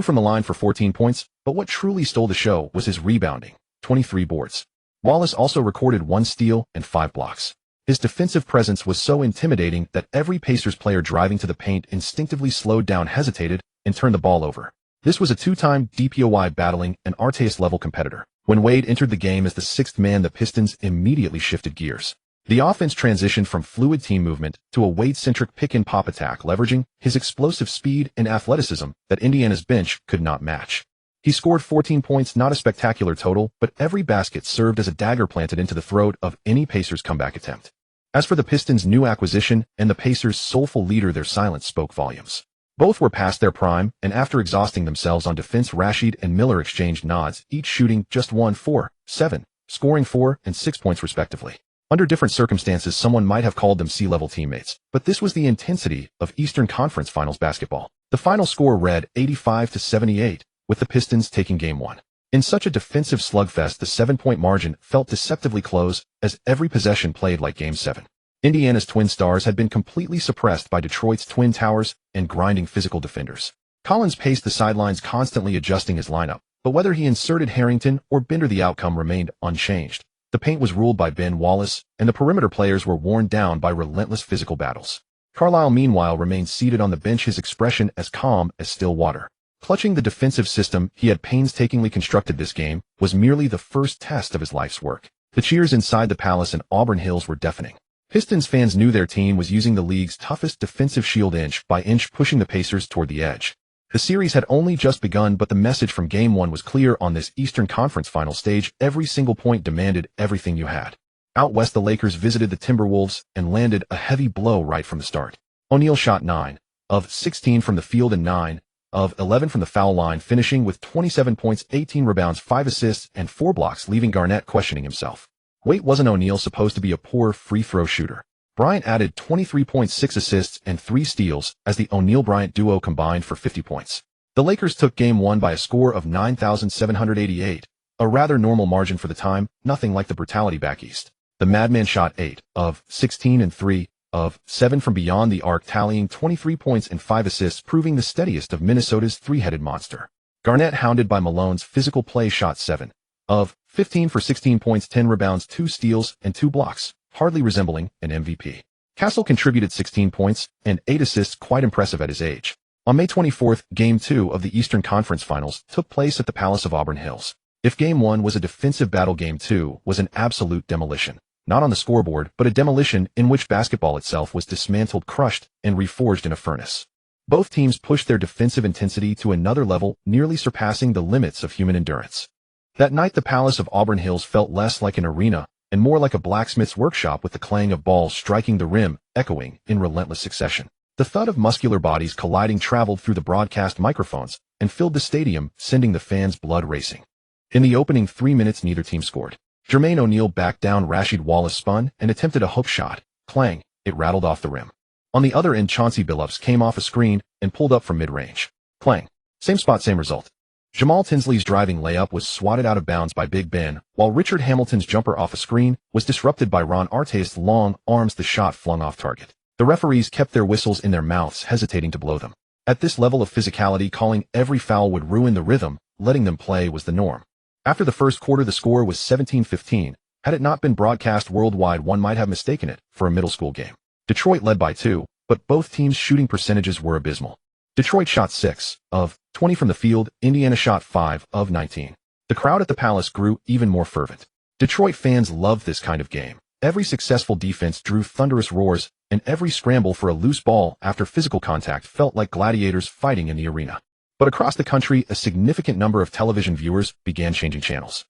from the line for 14 points, but what truly stole the show was his rebounding, 23 boards. Wallace also recorded 1 steal and 5 blocks. His defensive presence was so intimidating that every Pacers player driving to the paint instinctively slowed down, hesitated, and turned the ball over. This was a 2-time DPOY battling and Artest-level competitor. When Wade entered the game as the 6th man, the Pistons immediately shifted gears. The offense transitioned from fluid team movement to a Wade-centric pick-and-pop attack, leveraging his explosive speed and athleticism that Indiana's bench could not match. He scored 14 points, not a spectacular total, but every basket served as a dagger planted into the throat of any Pacers comeback attempt. As for the Pistons' new acquisition and the Pacers' soulful leader, their silence spoke volumes. Both were past their prime, and after exhausting themselves on defense, Rashid and Miller exchanged nods, each shooting just 1-4-7, scoring 4 and 6 points respectively. Under different circumstances, someone might have called them sea-level teammates, but this was the intensity of Eastern Conference Finals basketball. The final score read 85-78, with the Pistons taking Game 1. In such a defensive slugfest, the 7-point margin felt deceptively close, as every possession played like Game 7. Indiana's Twin Stars had been completely suppressed by Detroit's Twin Towers and grinding physical defenders. Collins paced the sidelines, constantly adjusting his lineup, but whether he inserted Harrington or Bender, the outcome remained unchanged. The paint was ruled by Ben Wallace, and the perimeter players were worn down by relentless physical battles. Carlisle, meanwhile, remained seated on the bench, his expression as calm as still water. Clutching the defensive system he had painstakingly constructed, this game was merely the first test of his life's work. The cheers inside the Palace and Auburn Hills were deafening. Pistons fans knew their team was using the league's toughest defensive shield inch by inch, pushing the Pacers toward the edge. The series had only just begun, but the message from Game 1 was clear on this Eastern Conference final stage. Every single point demanded everything you had. Out west, the Lakers visited the Timberwolves and landed a heavy blow right from the start. O'Neal shot 9 of 16 from the field and 9 of 11 from the foul line, finishing with 27 points, 18 rebounds, 5 assists, and 4 blocks, leaving Garnett questioning himself. Wait, wasn't O'Neal supposed to be a poor free throw shooter? Bryant added 23.6 assists and 3 steals as the O'Neal-Bryant duo combined for 50 points. The Lakers took Game 1 by a score of 9,788, a rather normal margin for the time, nothing like the brutality back east. The Madman shot 8 of 16 and 3 of 7 from beyond the arc, tallying 23 points and 5 assists, proving the steadiest of Minnesota's three-headed monster. Garnett, hounded by Malone's physical play, shot 7 of 15 for 16 points, 10 rebounds, 2 steals, and 2 blocks, hardly resembling an MVP. Castle contributed 16 points and 8 assists, quite impressive at his age. On May 24th, Game 2 of the Eastern Conference Finals took place at the Palace of Auburn Hills. If Game 1 was a defensive battle, Game 2 was an absolute demolition. Not on the scoreboard, but a demolition in which basketball itself was dismantled, crushed, and reforged in a furnace. Both teams pushed their defensive intensity to another level, nearly surpassing the limits of human endurance. That night, the Palace of Auburn Hills felt less like an arena and more like a blacksmith's workshop, with the clang of balls striking the rim echoing in relentless succession. The thud of muscular bodies colliding traveled through the broadcast microphones and filled the stadium, sending the fans' blood racing. In the opening 3 minutes, neither team scored. Jermaine O'Neal backed down. Rasheed Wallace spun and attempted a hook shot. Clang! It rattled off the rim. On the other end, Chauncey Billups came off a screen and pulled up from mid-range. Clang! Same spot, same result. Jamal Tinsley's driving layup was swatted out of bounds by Big Ben, while Richard Hamilton's jumper off a screen was disrupted by Ron Artest's long arms, the shot flung off target. The referees kept their whistles in their mouths, hesitating to blow them. At this level of physicality, calling every foul would ruin the rhythm. Letting them play was the norm. After the first quarter, the score was 17-15. Had it not been broadcast worldwide, one might have mistaken it for a middle school game. Detroit led by 2, but both teams' shooting percentages were abysmal. Detroit shot 6 of 20 from the field. Indiana shot 5 of 19. The crowd at the Palace grew even more fervent. Detroit fans loved this kind of game. Every successful defense drew thunderous roars, and every scramble for a loose ball after physical contact felt like gladiators fighting in the arena. But across the country, a significant number of television viewers began changing channels.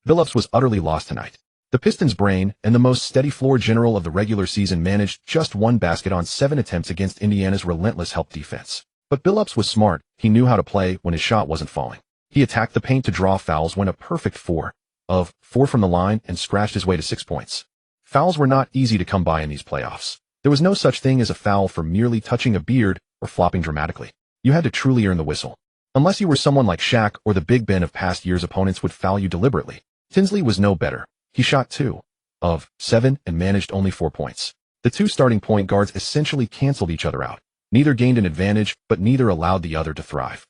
Billups was utterly lost tonight. The Pistons' brain and the most steady floor general of the regular season managed just 1 basket on 7 attempts against Indiana's relentless help defense. But Billups was smart. He knew how to play when his shot wasn't falling. He attacked the paint to draw fouls, went a perfect 4 of 4 from the line, and scratched his way to 6 points. Fouls were not easy to come by in these playoffs. There was no such thing as a foul for merely touching a beard or flopping dramatically. You had to truly earn the whistle. Unless you were someone like Shaq or the Big Ben of past years, opponents would foul you deliberately. Tinsley was no better. He shot 2 of 7 and managed only 4 points. The 2 starting point guards essentially canceled each other out. Neither gained an advantage, but neither allowed the other to thrive.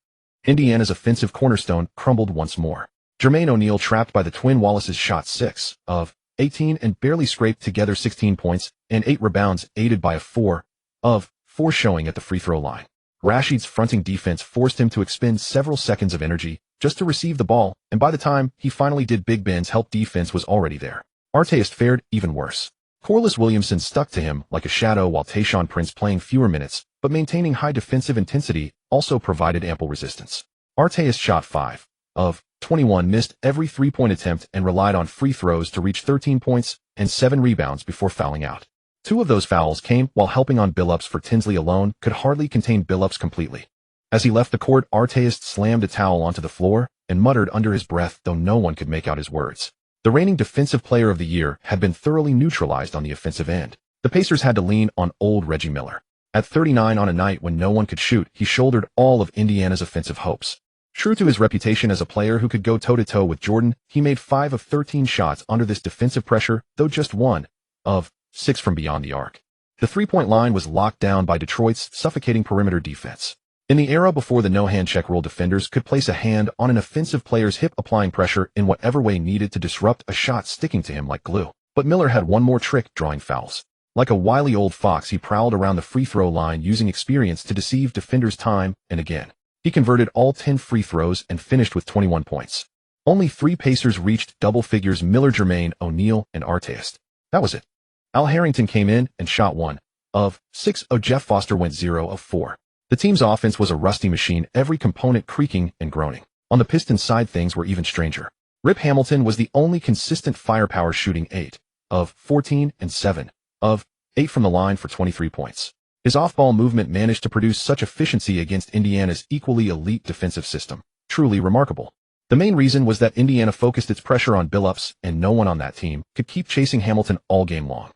Indiana's offensive cornerstone crumbled once more. Jermaine O'Neal, trapped by the twin Wallaces, shot 6 of 18 and barely scraped together 16 points and 8 rebounds, aided by a 4 of 4 showing at the free throw line. Rasheed's fronting defense forced him to expend several seconds of energy just to receive the ball, and by the time he finally did, Big Ben's help defense was already there. Artest fared even worse. Corliss Williamson stuck to him like a shadow, while Tayshaun Prince, playing fewer minutes but maintaining high defensive intensity, also provided ample resistance. Artest shot 5 of 21, missed every 3-point attempt, and relied on free throws to reach 13 points and 7 rebounds before fouling out. 2 of those fouls came while helping on Billups, for Tinsley alone could hardly contain Billups completely. As he left the court, Artest slammed a towel onto the floor and muttered under his breath, though no one could make out his words. The reigning Defensive Player of the Year had been thoroughly neutralized on the offensive end. The Pacers had to lean on old Reggie Miller. At 39, on a night when no one could shoot, he shouldered all of Indiana's offensive hopes. True to his reputation as a player who could go toe-to-toe with Jordan, he made 5 of 13 shots under this defensive pressure, though just 1 of 6 from beyond the arc. The 3-point line was locked down by Detroit's suffocating perimeter defense. In the era before the no-hand check rule, defenders could place a hand on an offensive player's hip, applying pressure in whatever way needed to disrupt a shot sticking to him like glue. But Miller had one more trick: drawing fouls. Like a wily old fox, he prowled around the free throw line, using experience to deceive defenders time and again. He converted all 10 free throws and finished with 21 points. Only 3 Pacers reached double figures: Miller, Jermaine O'Neal, and Artest. That was it. Al Harrington came in and shot 1 of 6. Jeff Foster went 0 of 4. The team's offense was a rusty machine, every component creaking and groaning. On the Pistons side, things were even stranger. Rip Hamilton was the only consistent firepower, shooting 8 of 14 and 7 of 8 from the line for 23 points. His off-ball movement managed to produce such efficiency against Indiana's equally elite defensive system. Truly remarkable. The main reason was that Indiana focused its pressure on Billups, and no one on that team could keep chasing Hamilton all game long.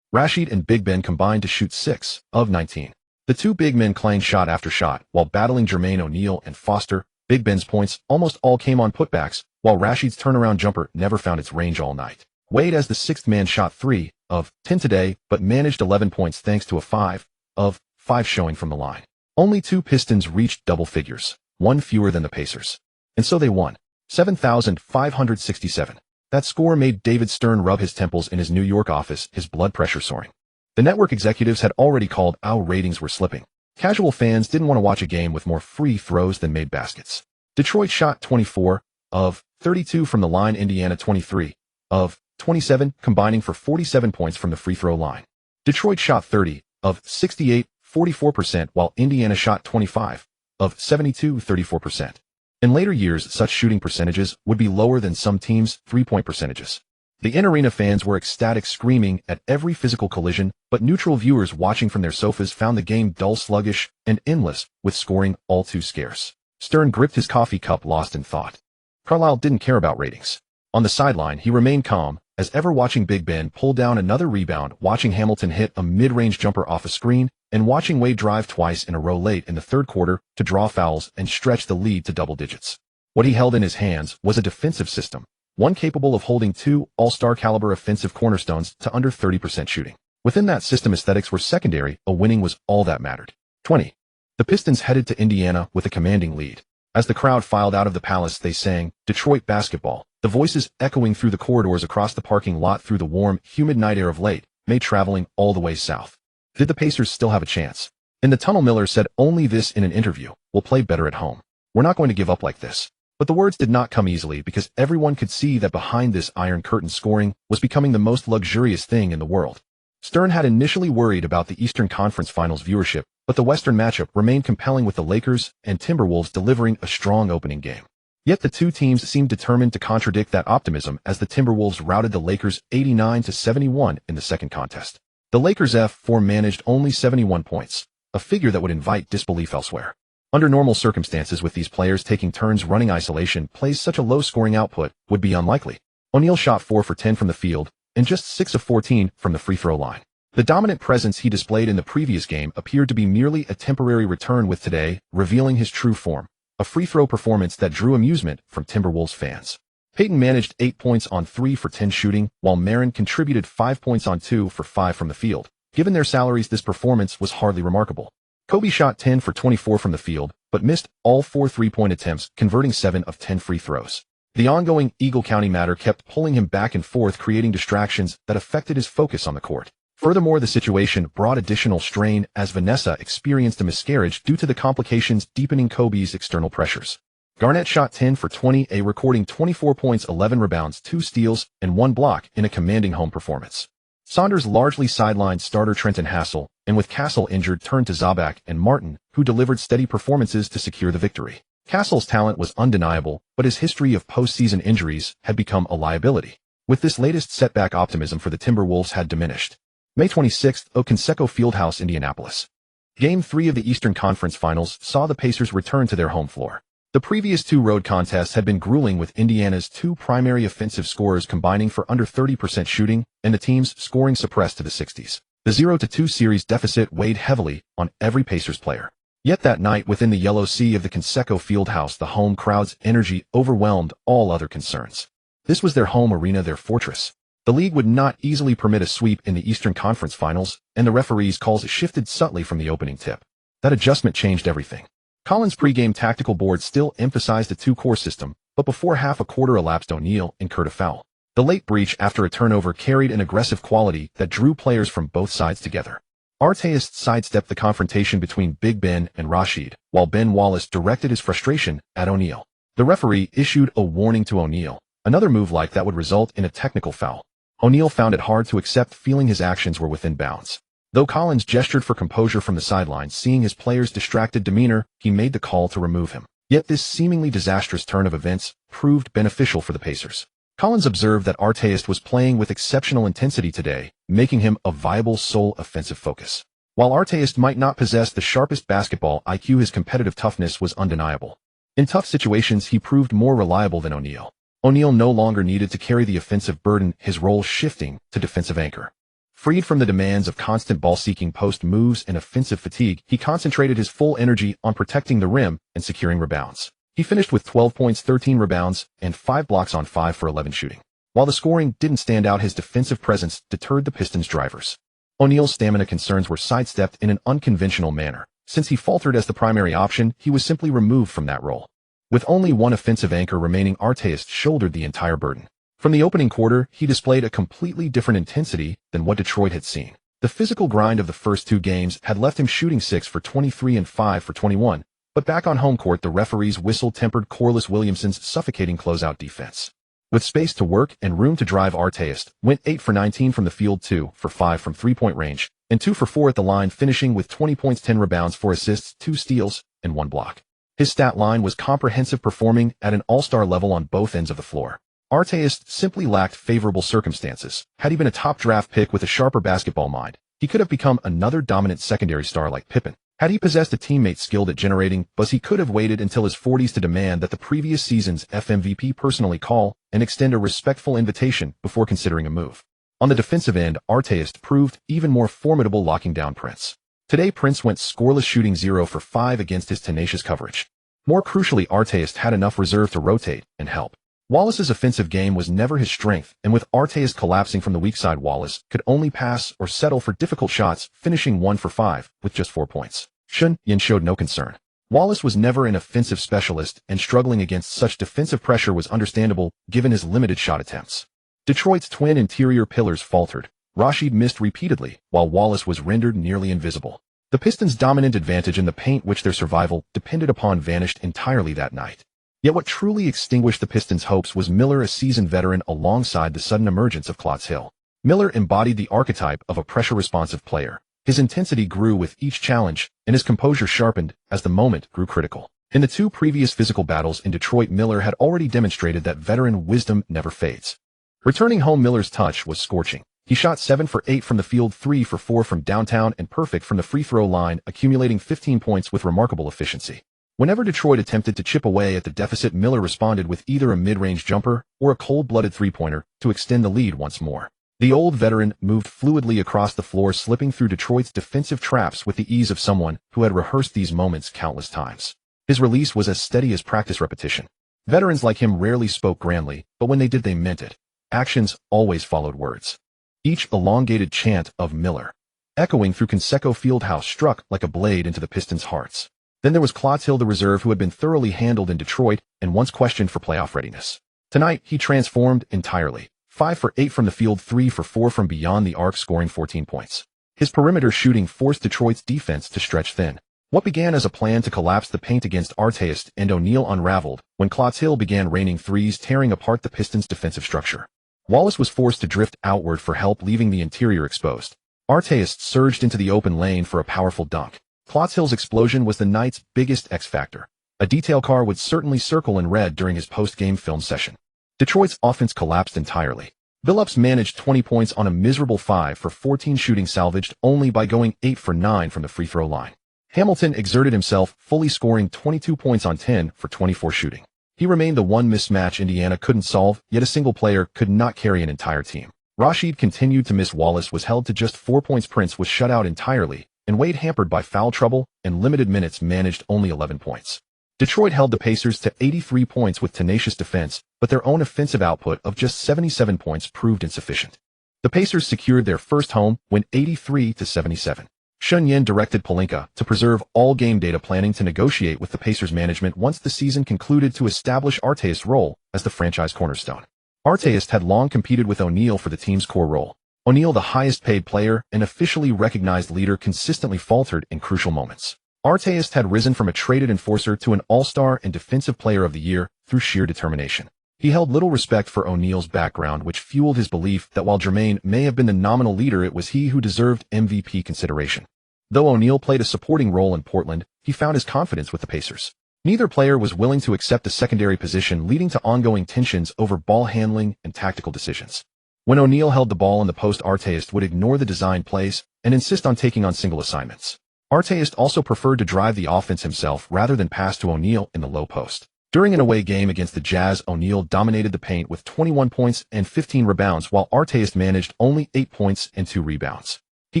Rashid and Big Ben combined to shoot 6 of 19. The two big men clanged shot after shot, while battling Jermaine O'Neal and Foster. Big Ben's points almost all came on putbacks, while Rashid's turnaround jumper never found its range all night. Wade, as the sixth man, shot 3 of 10 today, but managed 11 points thanks to a 5 of 5 showing from the line. Only 2 Pistons reached double figures, one fewer than the Pacers. And so they won. 7,567. That score made David Stern rub his temples in his New York office, his blood pressure soaring. The network executives had already called our ratings were slipping. Casual fans didn't want to watch a game with more free throws than made baskets. Detroit shot 24 of 32 from the line, Indiana 23 of 27, combining for 47 points from the free throw line. Detroit shot 30 of 68, 44%, while Indiana shot 25 of 72, 34%. In later years, such shooting percentages would be lower than some teams' three-point percentages. The in-arena fans were ecstatic, screaming at every physical collision, but neutral viewers watching from their sofas found the game dull, sluggish, and endless, with scoring all too scarce. Stern gripped his coffee cup, lost in thought. Carlisle didn't care about ratings. On the sideline, he remained calm, as ever, watching Big Ben pull down another rebound, watching Hamilton hit a mid-range jumper off a screen, and watching Wade drive twice in a row late in the third quarter to draw fouls and stretch the lead to double digits. What he held in his hands was a defensive system, one capable of holding 2 all-star caliber offensive cornerstones to under 30% shooting. Within that system, aesthetics were secondary, a winning was all that mattered. 20. The Pistons headed to Indiana with a commanding lead. As the crowd filed out of the Palace, they sang Detroit basketball, the voices echoing through the corridors across the parking lot through the warm, humid night air of late May, traveling all the way south. Did the Pacers still have a chance? In the tunnel, Miller said only this in an interview: "We'll play better at home. We're not going to give up like this." But the words did not come easily, because everyone could see that behind this Iron Curtain, scoring was becoming the most luxurious thing in the world. Stern had initially worried about the Eastern Conference Finals viewership, but the Western matchup remained compelling, with the Lakers and Timberwolves delivering a strong opening game. Yet the two teams seemed determined to contradict that optimism, as the Timberwolves routed the Lakers 89-71 in the second contest. The Lakers' F4 managed only 71 points, a figure that would invite disbelief elsewhere. Under normal circumstances, with these players taking turns running isolation plays, such a low-scoring output would be unlikely. O'Neal shot 4 for 10 from the field and just 6 of 14 from the free throw line. The dominant presence he displayed in the previous game appeared to be merely a temporary return, with today revealing his true form, a free throw performance that drew amusement from Timberwolves fans. Payton managed 8 points on 3 for 10 shooting, while Marin contributed 5 points on 2 for 5 from the field. Given their salaries, this performance was hardly remarkable. Kobe shot 10 for 24 from the field, but missed all 4 three-point attempts, converting 7 of 10 free throws. The ongoing Eagle County matter kept pulling him back and forth, creating distractions that affected his focus on the court. Furthermore, the situation brought additional strain, as Vanessa experienced a miscarriage due to the complications, deepening Kobe's external pressures. Garnett shot 10 for 20, recording 24 points, 11 rebounds, 2 steals, and 1 block in a commanding home performance. Saunders largely sidelined starter Trenton Hassel, and with Castle injured, turned to Zabak and Martin, who delivered steady performances to secure the victory. Castle's talent was undeniable, but his history of postseason injuries had become a liability. With this latest setback, optimism for the Timberwolves had diminished. May 26th, Conseco Fieldhouse, Indianapolis. Game 3 of the Eastern Conference Finals saw the Pacers return to their home floor. The previous 2 road contests had been grueling, with Indiana's 2 primary offensive scorers combining for under 30% shooting, and the team's scoring suppressed to the 60s. The 0-2 series deficit weighed heavily on every Pacers player. Yet that night, within the yellow sea of the Conseco Fieldhouse, the home crowd's energy overwhelmed all other concerns. This was their home arena, their fortress. The league would not easily permit a sweep in the Eastern Conference Finals, and the referee's calls shifted subtly from the opening tip. That adjustment changed everything. Collins' pregame tactical board still emphasized a 2-core system, but before half a quarter elapsed, O'Neal incurred a foul. The late breach after a turnover carried an aggressive quality that drew players from both sides together. Artest sidestepped the confrontation between Big Ben and Rashid, while Ben Wallace directed his frustration at O'Neal. The referee issued a warning to O'Neal. Another move like that would result in a technical foul. O'Neal found it hard to accept, feeling his actions were within bounds. Though Collins gestured for composure from the sidelines, seeing his player's distracted demeanor, he made the call to remove him. Yet this seemingly disastrous turn of events proved beneficial for the Pacers. Collins observed that Artest was playing with exceptional intensity today, making him a viable sole offensive focus. While Artest might not possess the sharpest basketball IQ, his competitive toughness was undeniable. In tough situations, he proved more reliable than O'Neal. O'Neal no longer needed to carry the offensive burden, his role shifting to defensive anchor. Freed from the demands of constant ball-seeking post moves and offensive fatigue, he concentrated his full energy on protecting the rim and securing rebounds. He finished with 12 points, 13 rebounds, and 5 blocks on 5 for 11 shooting. While the scoring didn't stand out, his defensive presence deterred the Pistons' drivers. O'Neal's stamina concerns were sidestepped in an unconventional manner. Since he faltered as the primary option, he was simply removed from that role. With only one offensive anchor remaining, Artest shouldered the entire burden. From the opening quarter, he displayed a completely different intensity than what Detroit had seen. The physical grind of the first 2 games had left him shooting 6 for 23 and 5 for 21, but back on home court, the referee's whistle tempered Corliss Williamson's suffocating closeout defense. With space to work and room to drive, Artest went 8 for 19 from the field, 2 for 5 from three-point range, and 2 for 4 at the line, finishing with 20 points, 10 rebounds, 4 assists, 2 steals, and 1 block. His stat line was comprehensive, performing at an all-star level on both ends of the floor. Artest simply lacked favorable circumstances. Had he been a top draft pick with a sharper basketball mind, he could have become another dominant secondary star like Pippen. Had he possessed a teammate skilled at generating buzz, he could have waited until his 40s to demand that the previous season's FMVP personally call and extend a respectful invitation before considering a move. On the defensive end, Artest proved even more formidable, locking down Prince. Today, Prince went scoreless, shooting 0 for 5 against his tenacious coverage. More crucially, Artest had enough reserve to rotate and help. Wallace's offensive game was never his strength, and with Artest collapsing from the weak side, Wallace could only pass or settle for difficult shots, finishing 1 for 5 with just 4 points. Shen Yan showed no concern. Wallace was never an offensive specialist, and struggling against such defensive pressure was understandable given his limited shot attempts. Detroit's twin interior pillars faltered. Rashid missed repeatedly, while Wallace was rendered nearly invisible. The Pistons' dominant advantage in the paint, which their survival depended upon, vanished entirely that night. Yet what truly extinguished the Pistons' hopes was Miller, a seasoned veteran, alongside the sudden emergence of Klotz Hill. Miller embodied the archetype of a pressure-responsive player. His intensity grew with each challenge, and his composure sharpened as the moment grew critical. In the 2 previous physical battles in Detroit, Miller had already demonstrated that veteran wisdom never fades. Returning home, Miller's touch was scorching. He shot 7 for 8 from the field, 3 for 4 from downtown, and perfect from the free throw line, accumulating 15 points with remarkable efficiency. Whenever Detroit attempted to chip away at the deficit, Miller responded with either a mid-range jumper or a cold-blooded three-pointer to extend the lead once more. The old veteran moved fluidly across the floor, slipping through Detroit's defensive traps with the ease of someone who had rehearsed these moments countless times. His release was as steady as practice repetition. Veterans like him rarely spoke grandly, but when they did, they meant it. Actions always followed words. Each elongated chant of Miller, echoing through Conseco Fieldhouse, struck like a blade into the Pistons' hearts. Then there was Klotz Hill, the reserve, who had been thoroughly handled in Detroit and once questioned for playoff readiness. Tonight, he transformed entirely. 5 for 8 from the field, 3 for 4 from beyond the arc, scoring 14 points. His perimeter shooting forced Detroit's defense to stretch thin. What began as a plan to collapse the paint against Artest and O'Neal unraveled when Klotz Hill began raining threes, tearing apart the Pistons' defensive structure. Wallace was forced to drift outward for help, leaving the interior exposed. Artest surged into the open lane for a powerful dunk. Klotz Hill's explosion was the night's biggest X factor. A detail car would certainly circle in red during his post-game film session. Detroit's offense collapsed entirely. Billups managed 20 points on a miserable 5 for 14 shooting, salvaged only by going 8 for 9 from the free throw line. Hamilton exerted himself, fully scoring 22 points on 10 for 24 shooting. He remained the one mismatch Indiana couldn't solve, yet a single player could not carry an entire team. Rashid continued to miss. Wallace was held to just 4 points. Prince was shut out entirely, and Wade, hampered by foul trouble and limited minutes, managed only 11 points. Detroit held the Pacers to 83 points with tenacious defense, but their own offensive output of just 77 points proved insufficient. The Pacers secured their first home win 83-77. Shen Yan directed Pelinka to preserve all game data, planning to negotiate with the Pacers management once the season concluded to establish Artest's role as the franchise cornerstone. Artest had long competed with O'Neal for the team's core role. O'Neal, the highest-paid player and officially recognized leader, consistently faltered in crucial moments. Artest had risen from a traded enforcer to an all-star and defensive player of the year through sheer determination. He held little respect for O'Neal's background, which fueled his belief that while Jermaine may have been the nominal leader, it was he who deserved MVP consideration. Though O'Neal played a supporting role in Portland, he found his confidence with the Pacers. Neither player was willing to accept the secondary position, leading to ongoing tensions over ball handling and tactical decisions. When O'Neal held the ball in the post, Artest would ignore the design plays and insist on taking on single assignments. Artest also preferred to drive the offense himself rather than pass to O'Neal in the low post. During an away game against the Jazz, O'Neal dominated the paint with 21 points and 15 rebounds, while Artest managed only 8 points and 2 rebounds. He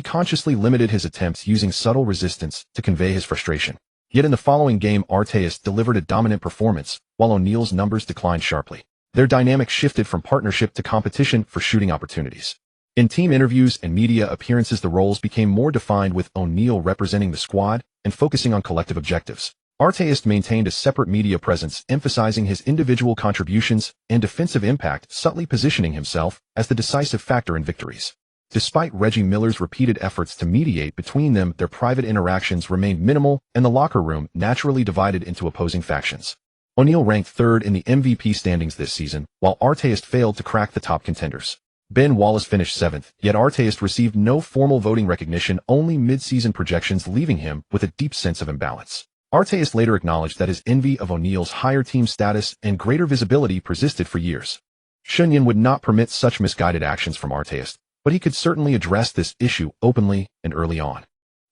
consciously limited his attempts, using subtle resistance to convey his frustration. Yet in the following game, Artest delivered a dominant performance, while O'Neal's numbers declined sharply. Their dynamic shifted from partnership to competition for shooting opportunities. In team interviews and media appearances, the roles became more defined, with O'Neal representing the squad and focusing on collective objectives. Artest maintained a separate media presence, emphasizing his individual contributions and defensive impact, subtly positioning himself as the decisive factor in victories. Despite Reggie Miller's repeated efforts to mediate between them, their private interactions remained minimal, and the locker room naturally divided into opposing factions. O'Neal ranked third in the MVP standings this season, while Artest failed to crack the top contenders. Ben Wallace finished seventh, yet Artest received no formal voting recognition, only mid-season projections, leaving him with a deep sense of imbalance. Artest later acknowledged that his envy of O'Neal's higher team status and greater visibility persisted for years. Shen Yan would not permit such misguided actions from Artest, but he could certainly address this issue openly and early on.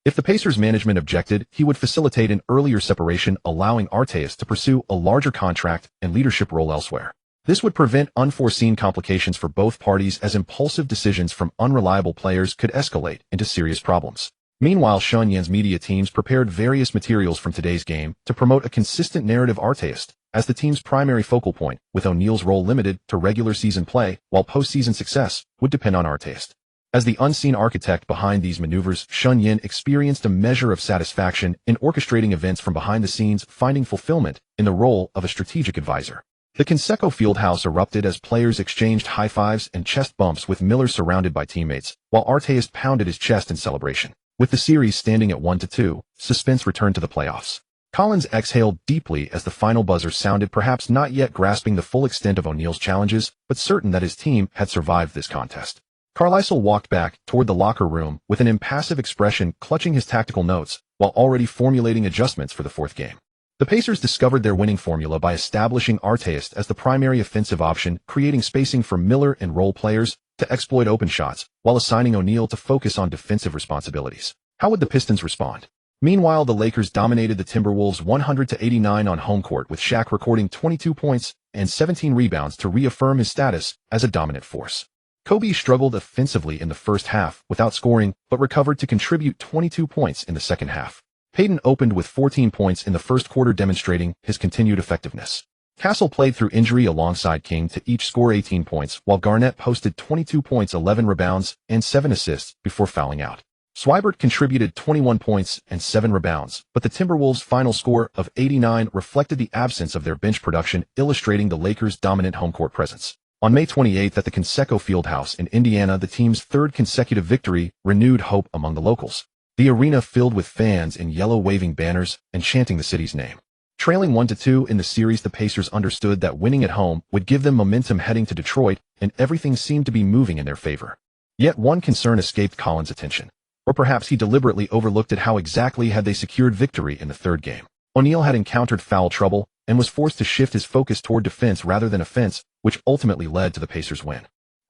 If the Pacers management objected, he would facilitate an earlier separation, allowing Artest to pursue a larger contract and leadership role elsewhere. This would prevent unforeseen complications for both parties, as impulsive decisions from unreliable players could escalate into serious problems. Meanwhile, Shen Yan's media teams prepared various materials from today's game to promote a consistent narrative Artest as the team's primary focal point, with O'Neal's role limited to regular season play, while postseason success would depend on Artest. As the unseen architect behind these maneuvers, Shen Yan experienced a measure of satisfaction in orchestrating events from behind the scenes, finding fulfillment in the role of a strategic advisor. The Conseco Fieldhouse erupted as players exchanged high fives and chest bumps, with Miller surrounded by teammates, while Artest pounded his chest in celebration. With the series standing at 1-2, suspense returned to the playoffs. Collins exhaled deeply as the final buzzer sounded, perhaps not yet grasping the full extent of O'Neal's challenges, but certain that his team had survived this contest. Carlisle walked back toward the locker room with an impassive expression, clutching his tactical notes, while already formulating adjustments for the fourth game. The Pacers discovered their winning formula by establishing Artest as the primary offensive option, creating spacing for Miller and role players to exploit open shots, while assigning O'Neal to focus on defensive responsibilities. How would the Pistons respond? Meanwhile, the Lakers dominated the Timberwolves 100-89 on home court, with Shaq recording 22 points and 17 rebounds to reaffirm his status as a dominant force. Kobe struggled offensively in the first half without scoring, but recovered to contribute 22 points in the second half. Payton opened with 14 points in the first quarter, demonstrating his continued effectiveness. Castle played through injury alongside King to each score 18 points, while Garnett posted 22 points, 11 rebounds, and 7 assists before fouling out. Swibert contributed 21 points and 7 rebounds, but the Timberwolves' final score of 89 reflected the absence of their bench production, illustrating the Lakers' dominant home court presence. On May 28th at the Conseco Fieldhouse in Indiana, the team's third consecutive victory renewed hope among the locals. The arena filled with fans in yellow, waving banners and chanting the city's name. Trailing 1-2 in the series, the Pacers understood that winning at home would give them momentum heading to Detroit, and everything seemed to be moving in their favor. Yet one concern escaped Collins' attention. Or perhaps he deliberately overlooked it: how exactly had they secured victory in the third game? O'Neal had encountered foul trouble and was forced to shift his focus toward defense rather than offense, which ultimately led to the Pacers' win.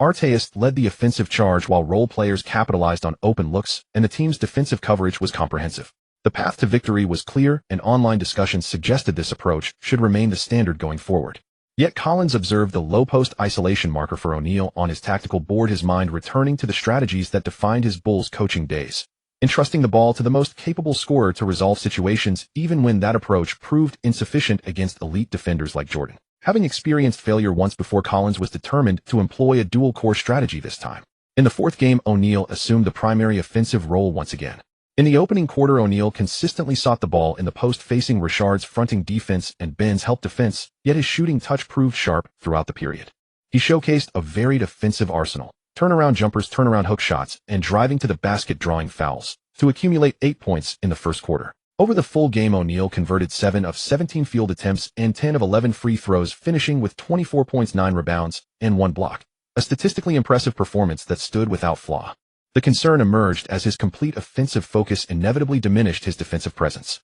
Artest led the offensive charge while role players capitalized on open looks, and the team's defensive coverage was comprehensive. The path to victory was clear, and online discussions suggested this approach should remain the standard going forward. Yet Collins observed the low-post isolation marker for O'Neal on his tactical board, his mind returning to the strategies that defined his Bulls coaching days, entrusting the ball to the most capable scorer to resolve situations, even when that approach proved insufficient against elite defenders like Jordan. Having experienced failure once before, Collins was determined to employ a dual-core strategy this time. In the fourth game, O'Neal assumed the primary offensive role once again. In the opening quarter, O'Neal consistently sought the ball in the post, facing Richard's fronting defense and Ben's help defense, yet his shooting touch proved sharp throughout the period. He showcased a varied offensive arsenal: turnaround jumpers, turnaround hook shots, and driving to the basket, drawing fouls, to accumulate 8 points in the first quarter. Over the full game, O'Neal converted 7 of 17 field attempts and 10 of 11 free throws, finishing with 24.9 rebounds and 1 block, a statistically impressive performance that stood without flaw. The concern emerged as his complete offensive focus inevitably diminished his defensive presence.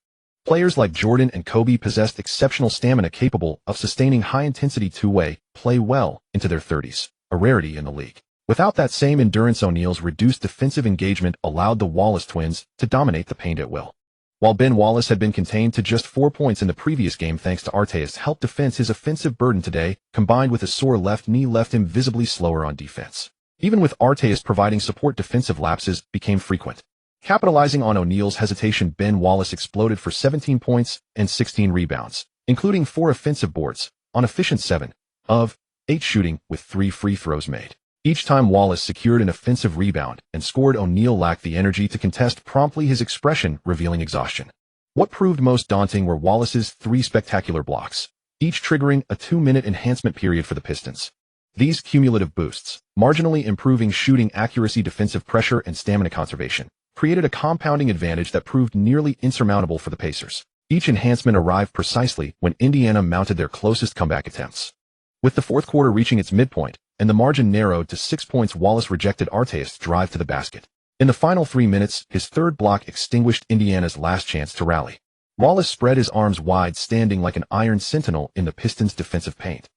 Players like Jordan and Kobe possessed exceptional stamina capable of sustaining high-intensity two-way play well into their 30s, a rarity in the league. Without that same endurance, O'Neal's reduced defensive engagement allowed the Wallace twins to dominate the paint at will. While Ben Wallace had been contained to just 4 points in the previous game thanks to Arteas' help defense, his offensive burden today, combined with a sore left knee, left him visibly slower on defense. Even with Arteas providing support, defensive lapses became frequent. Capitalizing on O'Neal's hesitation, Ben Wallace exploded for 17 points and 16 rebounds, including 4 offensive boards, on efficient 7 of 8 shooting with 3 free throws made. Each time Wallace secured an offensive rebound and scored, O'Neal lacked the energy to contest promptly, his expression revealing exhaustion. What proved most daunting were Wallace's 3 spectacular blocks, each triggering a 2-minute enhancement period for the Pistons. These cumulative boosts, marginally improving shooting accuracy, defensive pressure, and stamina conservation, created a compounding advantage that proved nearly insurmountable for the Pacers. Each enhancement arrived precisely when Indiana mounted their closest comeback attempts. With the fourth quarter reaching its midpoint, and the margin narrowed to 6 points, Wallace rejected Arteas' drive to the basket. In the final 3 minutes, his third block extinguished Indiana's last chance to rally. Wallace spread his arms wide, standing like an iron sentinel in the Pistons' defensive paint.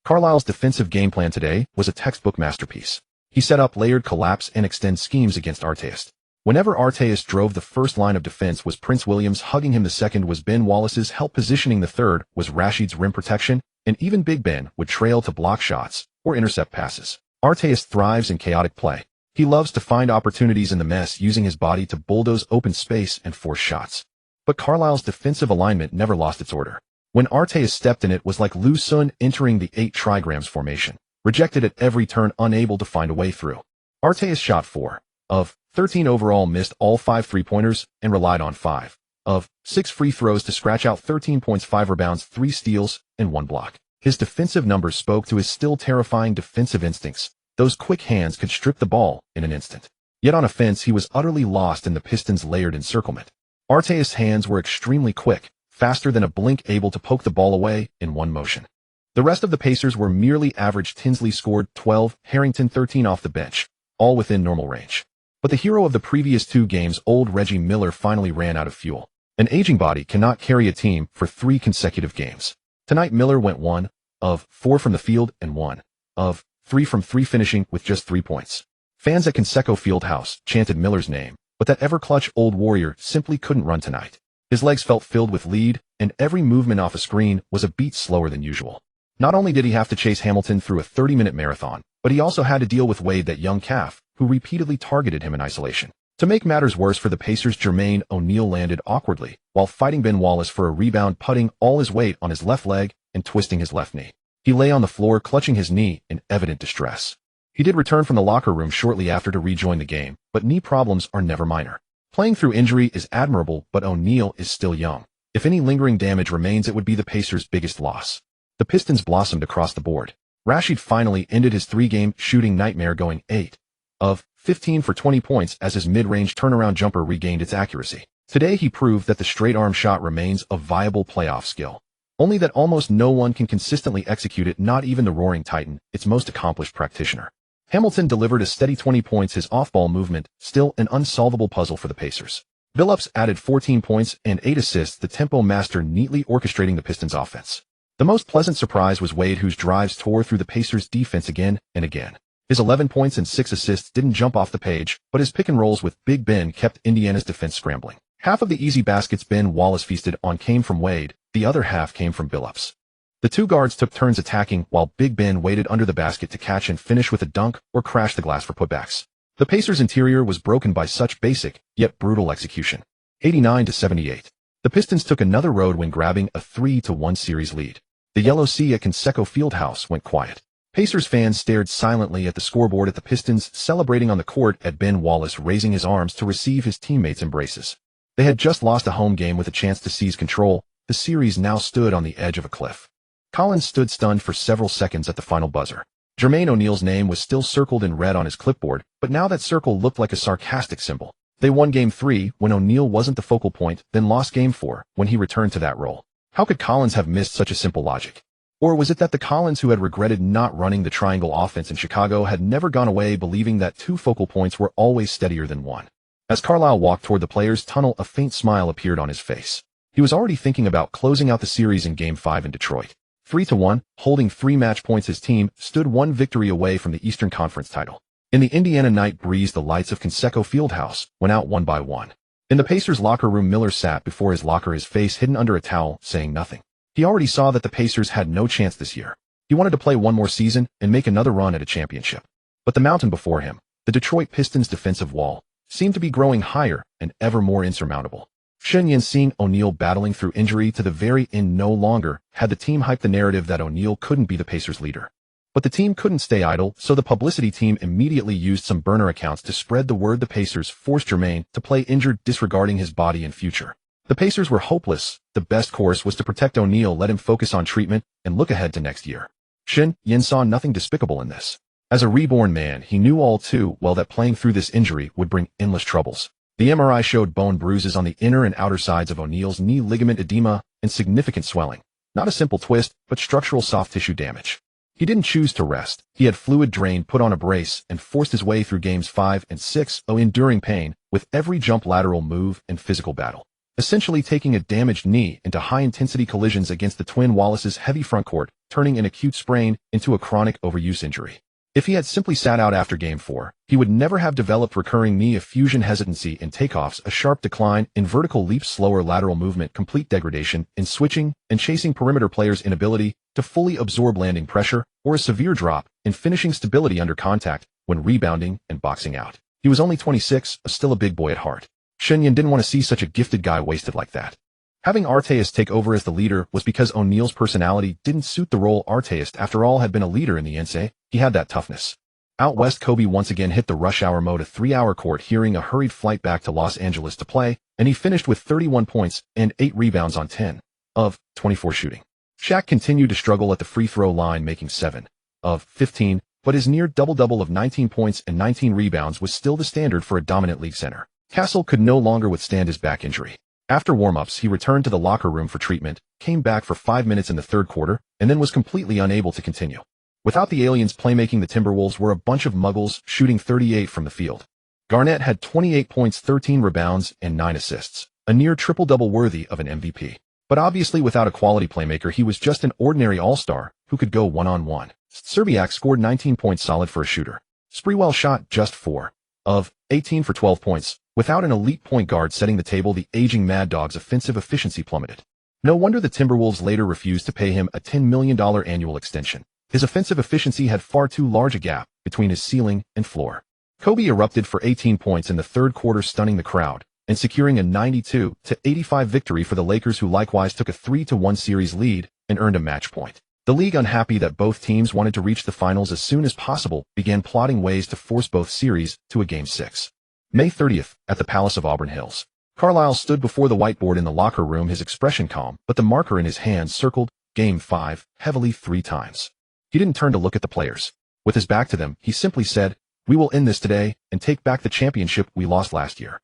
Carlisle's defensive game plan today was a textbook masterpiece. He set up layered collapse and extend schemes against Arteas. Whenever Arteas drove, the first line of defense was Prince Williams hugging him, the second was Ben Wallace's help positioning, the third was Rashid's rim protection, and even Big Ben would trail to block shots or intercept passes. Arteas thrives in chaotic play. He loves to find opportunities in the mess, using his body to bulldoze open space and force shots. But Carlisle's defensive alignment never lost its order. When Arteas stepped in, it was like Lu Sun entering the 8 trigrams formation, rejected at every turn, unable to find a way through. Arteas shot 4 of 13 overall, missed all 5 three-pointers, and relied on 5 of 6 free throws to scratch out 13 points, 5 rebounds, 3 steals, and 1 block. His defensive numbers spoke to his still terrifying defensive instincts. Those quick hands could strip the ball in an instant. Yet on offense, he was utterly lost in the Pistons' layered encirclement. Arteas' hands were extremely quick, faster than a blink, able to poke the ball away in one motion. The rest of the Pacers were merely average. Tinsley scored 12, Harrington 13 off the bench, all within normal range. But the hero of the previous 2 games, old Reggie Miller, finally ran out of fuel. An aging body cannot carry a team for 3 consecutive games. Tonight, Miller went 1 of 4 from the field and 1 of 3 from 3, finishing with just 3 points. Fans at Conseco Fieldhouse chanted Miller's name, but that ever-clutch old warrior simply couldn't run tonight. His legs felt filled with lead, and every movement off a screen was a beat slower than usual. Not only did he have to chase Hamilton through a 30-minute marathon, but he also had to deal with Wade, that young calf, who repeatedly targeted him in isolation. To make matters worse for the Pacers, Jermaine O'Neal landed awkwardly while fighting Ben Wallace for a rebound, putting all his weight on his left leg and twisting his left knee. He lay on the floor, clutching his knee in evident distress. He did return from the locker room shortly after to rejoin the game, but knee problems are never minor. Playing through injury is admirable, but O'Neal is still young. If any lingering damage remains, it would be the Pacers' biggest loss. The Pistons blossomed across the board. Rashid finally ended his 3-game shooting nightmare, going 8 of 15 for 20 points as his mid-range turnaround jumper regained its accuracy. Today he proved that the straight-arm shot remains a viable playoff skill. Only that almost no one can consistently execute it, not even the Roaring Titan, its most accomplished practitioner. Hamilton delivered a steady 20 points, his off-ball movement still an unsolvable puzzle for the Pacers. Billups added 14 points and 8 assists, the tempo master neatly orchestrating the Pistons' offense. The most pleasant surprise was Wade, whose drives tore through the Pacers' defense again and again. His 11 points and 6 assists didn't jump off the page, but his pick and rolls with Big Ben kept Indiana's defense scrambling. Half of the easy baskets Ben Wallace feasted on came from Wade, the other half came from Billups. The 2 guards took turns attacking, while Big Ben waited under the basket to catch and finish with a dunk or crash the glass for putbacks. The Pacers' interior was broken by such basic, yet brutal execution. 89-78. The Pistons took another road win, grabbing a 3-1 series lead. The Yellow Sea at Conseco Fieldhouse went quiet. Pacers fans stared silently at the scoreboard, at the Pistons celebrating on the court, at Ben Wallace raising his arms to receive his teammates' embraces. They had just lost a home game with a chance to seize control. The series now stood on the edge of a cliff. Collins stood stunned for several seconds at the final buzzer. Jermaine O'Neal's name was still circled in red on his clipboard, but now that circle looked like a sarcastic symbol. They won Game 3 when O'Neal wasn't the focal point, then lost Game 4 when he returned to that role. How could Collins have missed such a simple logic? Or was it that the Collins who had regretted not running the triangle offense in Chicago had never gone away believing that two focal points were always steadier than one? As Carlisle walked toward the players' tunnel, a faint smile appeared on his face. He was already thinking about closing out the series in Game 5 in Detroit. 3-1, holding 3 match points, his team stood one victory away from the Eastern Conference title. In the Indiana night breeze, the lights of Conseco Fieldhouse went out one by one. In the Pacers' locker room, Miller sat before his locker, his face hidden under a towel, saying nothing. He already saw that the Pacers had no chance this year. He wanted to play one more season and make another run at a championship. But the mountain before him, the Detroit Pistons' defensive wall, seemed to be growing higher and ever more insurmountable. Shen Yan, seeing O'Neal battling through injury to the very end, no longer had the team hype the narrative that O'Neal couldn't be the Pacers' leader. But the team couldn't stay idle, so the publicity team immediately used some burner accounts to spread the word the Pacers forced Dwyane to play injured, disregarding his body and future. The Pacers were hopeless. The best course was to protect O'Neal, let him focus on treatment, and look ahead to next year. Shen Yan saw nothing despicable in this. As a reborn man, he knew all too well that playing through this injury would bring endless troubles. The MRI showed bone bruises on the inner and outer sides of O'Neal's knee, ligament edema, and significant swelling. Not a simple twist, but structural soft tissue damage. He didn't choose to rest. He had fluid drain, put on a brace, and forced his way through Games 5 and 6, enduring pain with every jump, lateral move, and physical battle. Essentially taking a damaged knee into high-intensity collisions against the twin Wallace's heavy frontcourt, turning an acute sprain into a chronic overuse injury. If he had simply sat out after Game 4, he would never have developed recurring knee effusion, hesitancy in takeoffs, a sharp decline in vertical leaps, slower lateral movement, complete degradation in switching and chasing perimeter players' inability to fully absorb landing pressure, or a severe drop in finishing stability under contact when rebounding and boxing out. He was only 26, still a big boy at heart. Shen Yan didn't want to see such a gifted guy wasted like that. Having Arteas take over as the leader was because O'Neal's personality didn't suit the role. Arteas, after all, had been a leader in the NCAA. He had that toughness. Out west, Kobe once again hit the rush hour mode, a 3-hour court, hearing a hurried flight back to Los Angeles to play, and he finished with 31 points and 8 rebounds on 10 of 24 shooting. Shaq continued to struggle at the free throw line, making 7 of 15, but his near double-double of 19 points and 19 rebounds was still the standard for a dominant league center. Castle could no longer withstand his back injury. After warm-ups, he returned to the locker room for treatment, came back for 5 minutes in the third quarter, and then was completely unable to continue. Without the aliens playmaking, the Timberwolves were a bunch of muggles shooting 38 from the field. Garnett had 28 points, 13 rebounds, and 9 assists, a near triple-double worthy of an MVP. But obviously without a quality playmaker, he was just an ordinary all-star who could go one-on-one. Serbiak scored 19 points, solid for a shooter. Sprewell shot just 4 of 18 for 12 points. Without an elite point guard setting the table, the aging Mad Dog's offensive efficiency plummeted. No wonder the Timberwolves later refused to pay him a $10 million annual extension. His offensive efficiency had far too large a gap between his ceiling and floor. Kobe erupted for 18 points in the third quarter, stunning the crowd and securing a 92-85 victory for the Lakers, who likewise took a 3-1 series lead and earned a match point. The league, unhappy that both teams wanted to reach the finals as soon as possible, began plotting ways to force both series to a Game 6. May 30th, at the Palace of Auburn Hills. Carlisle stood before the whiteboard in the locker room, his expression calm, but the marker in his hand circled Game 5 heavily 3 times. He didn't turn to look at the players. With his back to them, he simply said, "We will end this today and take back the championship we lost last year."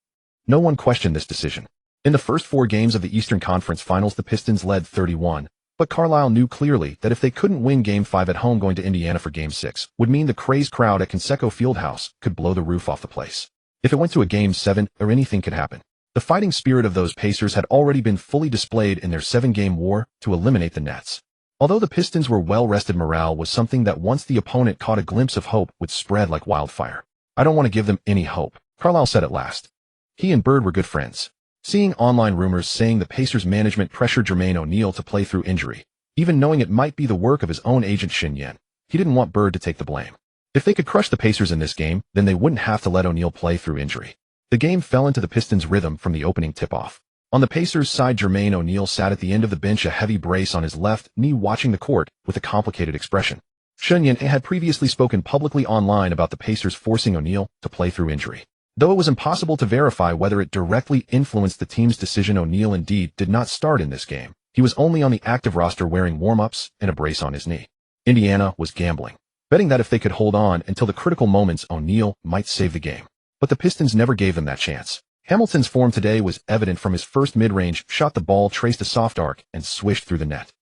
No one questioned this decision. In the first 4 games of the Eastern Conference Finals, the Pistons led 31, but Carlisle knew clearly that if they couldn't win Game 5 at home, going to Indiana for Game 6 would mean the crazed crowd at Conseco Fieldhouse could blow the roof off the place. If it went to a Game 7, or anything could happen. The fighting spirit of those Pacers had already been fully displayed in their 7-game war to eliminate the Nets. Although the Pistons were well-rested, morale was something that once the opponent caught a glimpse of hope would spread like wildfire. "I don't want to give them any hope," Carlisle said at last. He and Bird were good friends. Seeing online rumors saying the Pacers management pressured Dwyane O'Neal to play through injury, even knowing it might be the work of his own agent Shen Yan, he didn't want Bird to take the blame. If they could crush the Pacers in this game, then they wouldn't have to let O'Neal play through injury. The game fell into the Pistons' rhythm from the opening tip-off. On the Pacers' side, Dwyane O'Neal sat at the end of the bench, a heavy brace on his left knee, watching the court with a complicated expression. Shen Yan had previously spoken publicly online about the Pacers forcing O'Neal to play through injury. Though it was impossible to verify whether it directly influenced the team's decision, O'Neal indeed did not start in this game. He was only on the active roster wearing warm-ups and a brace on his knee. Indiana was gambling, betting that if they could hold on until the critical moments, O'Neal might save the game. But the Pistons never gave them that chance. Hamilton's form today was evident from his first mid-range shot. The ball traced a soft arc and swished through the net.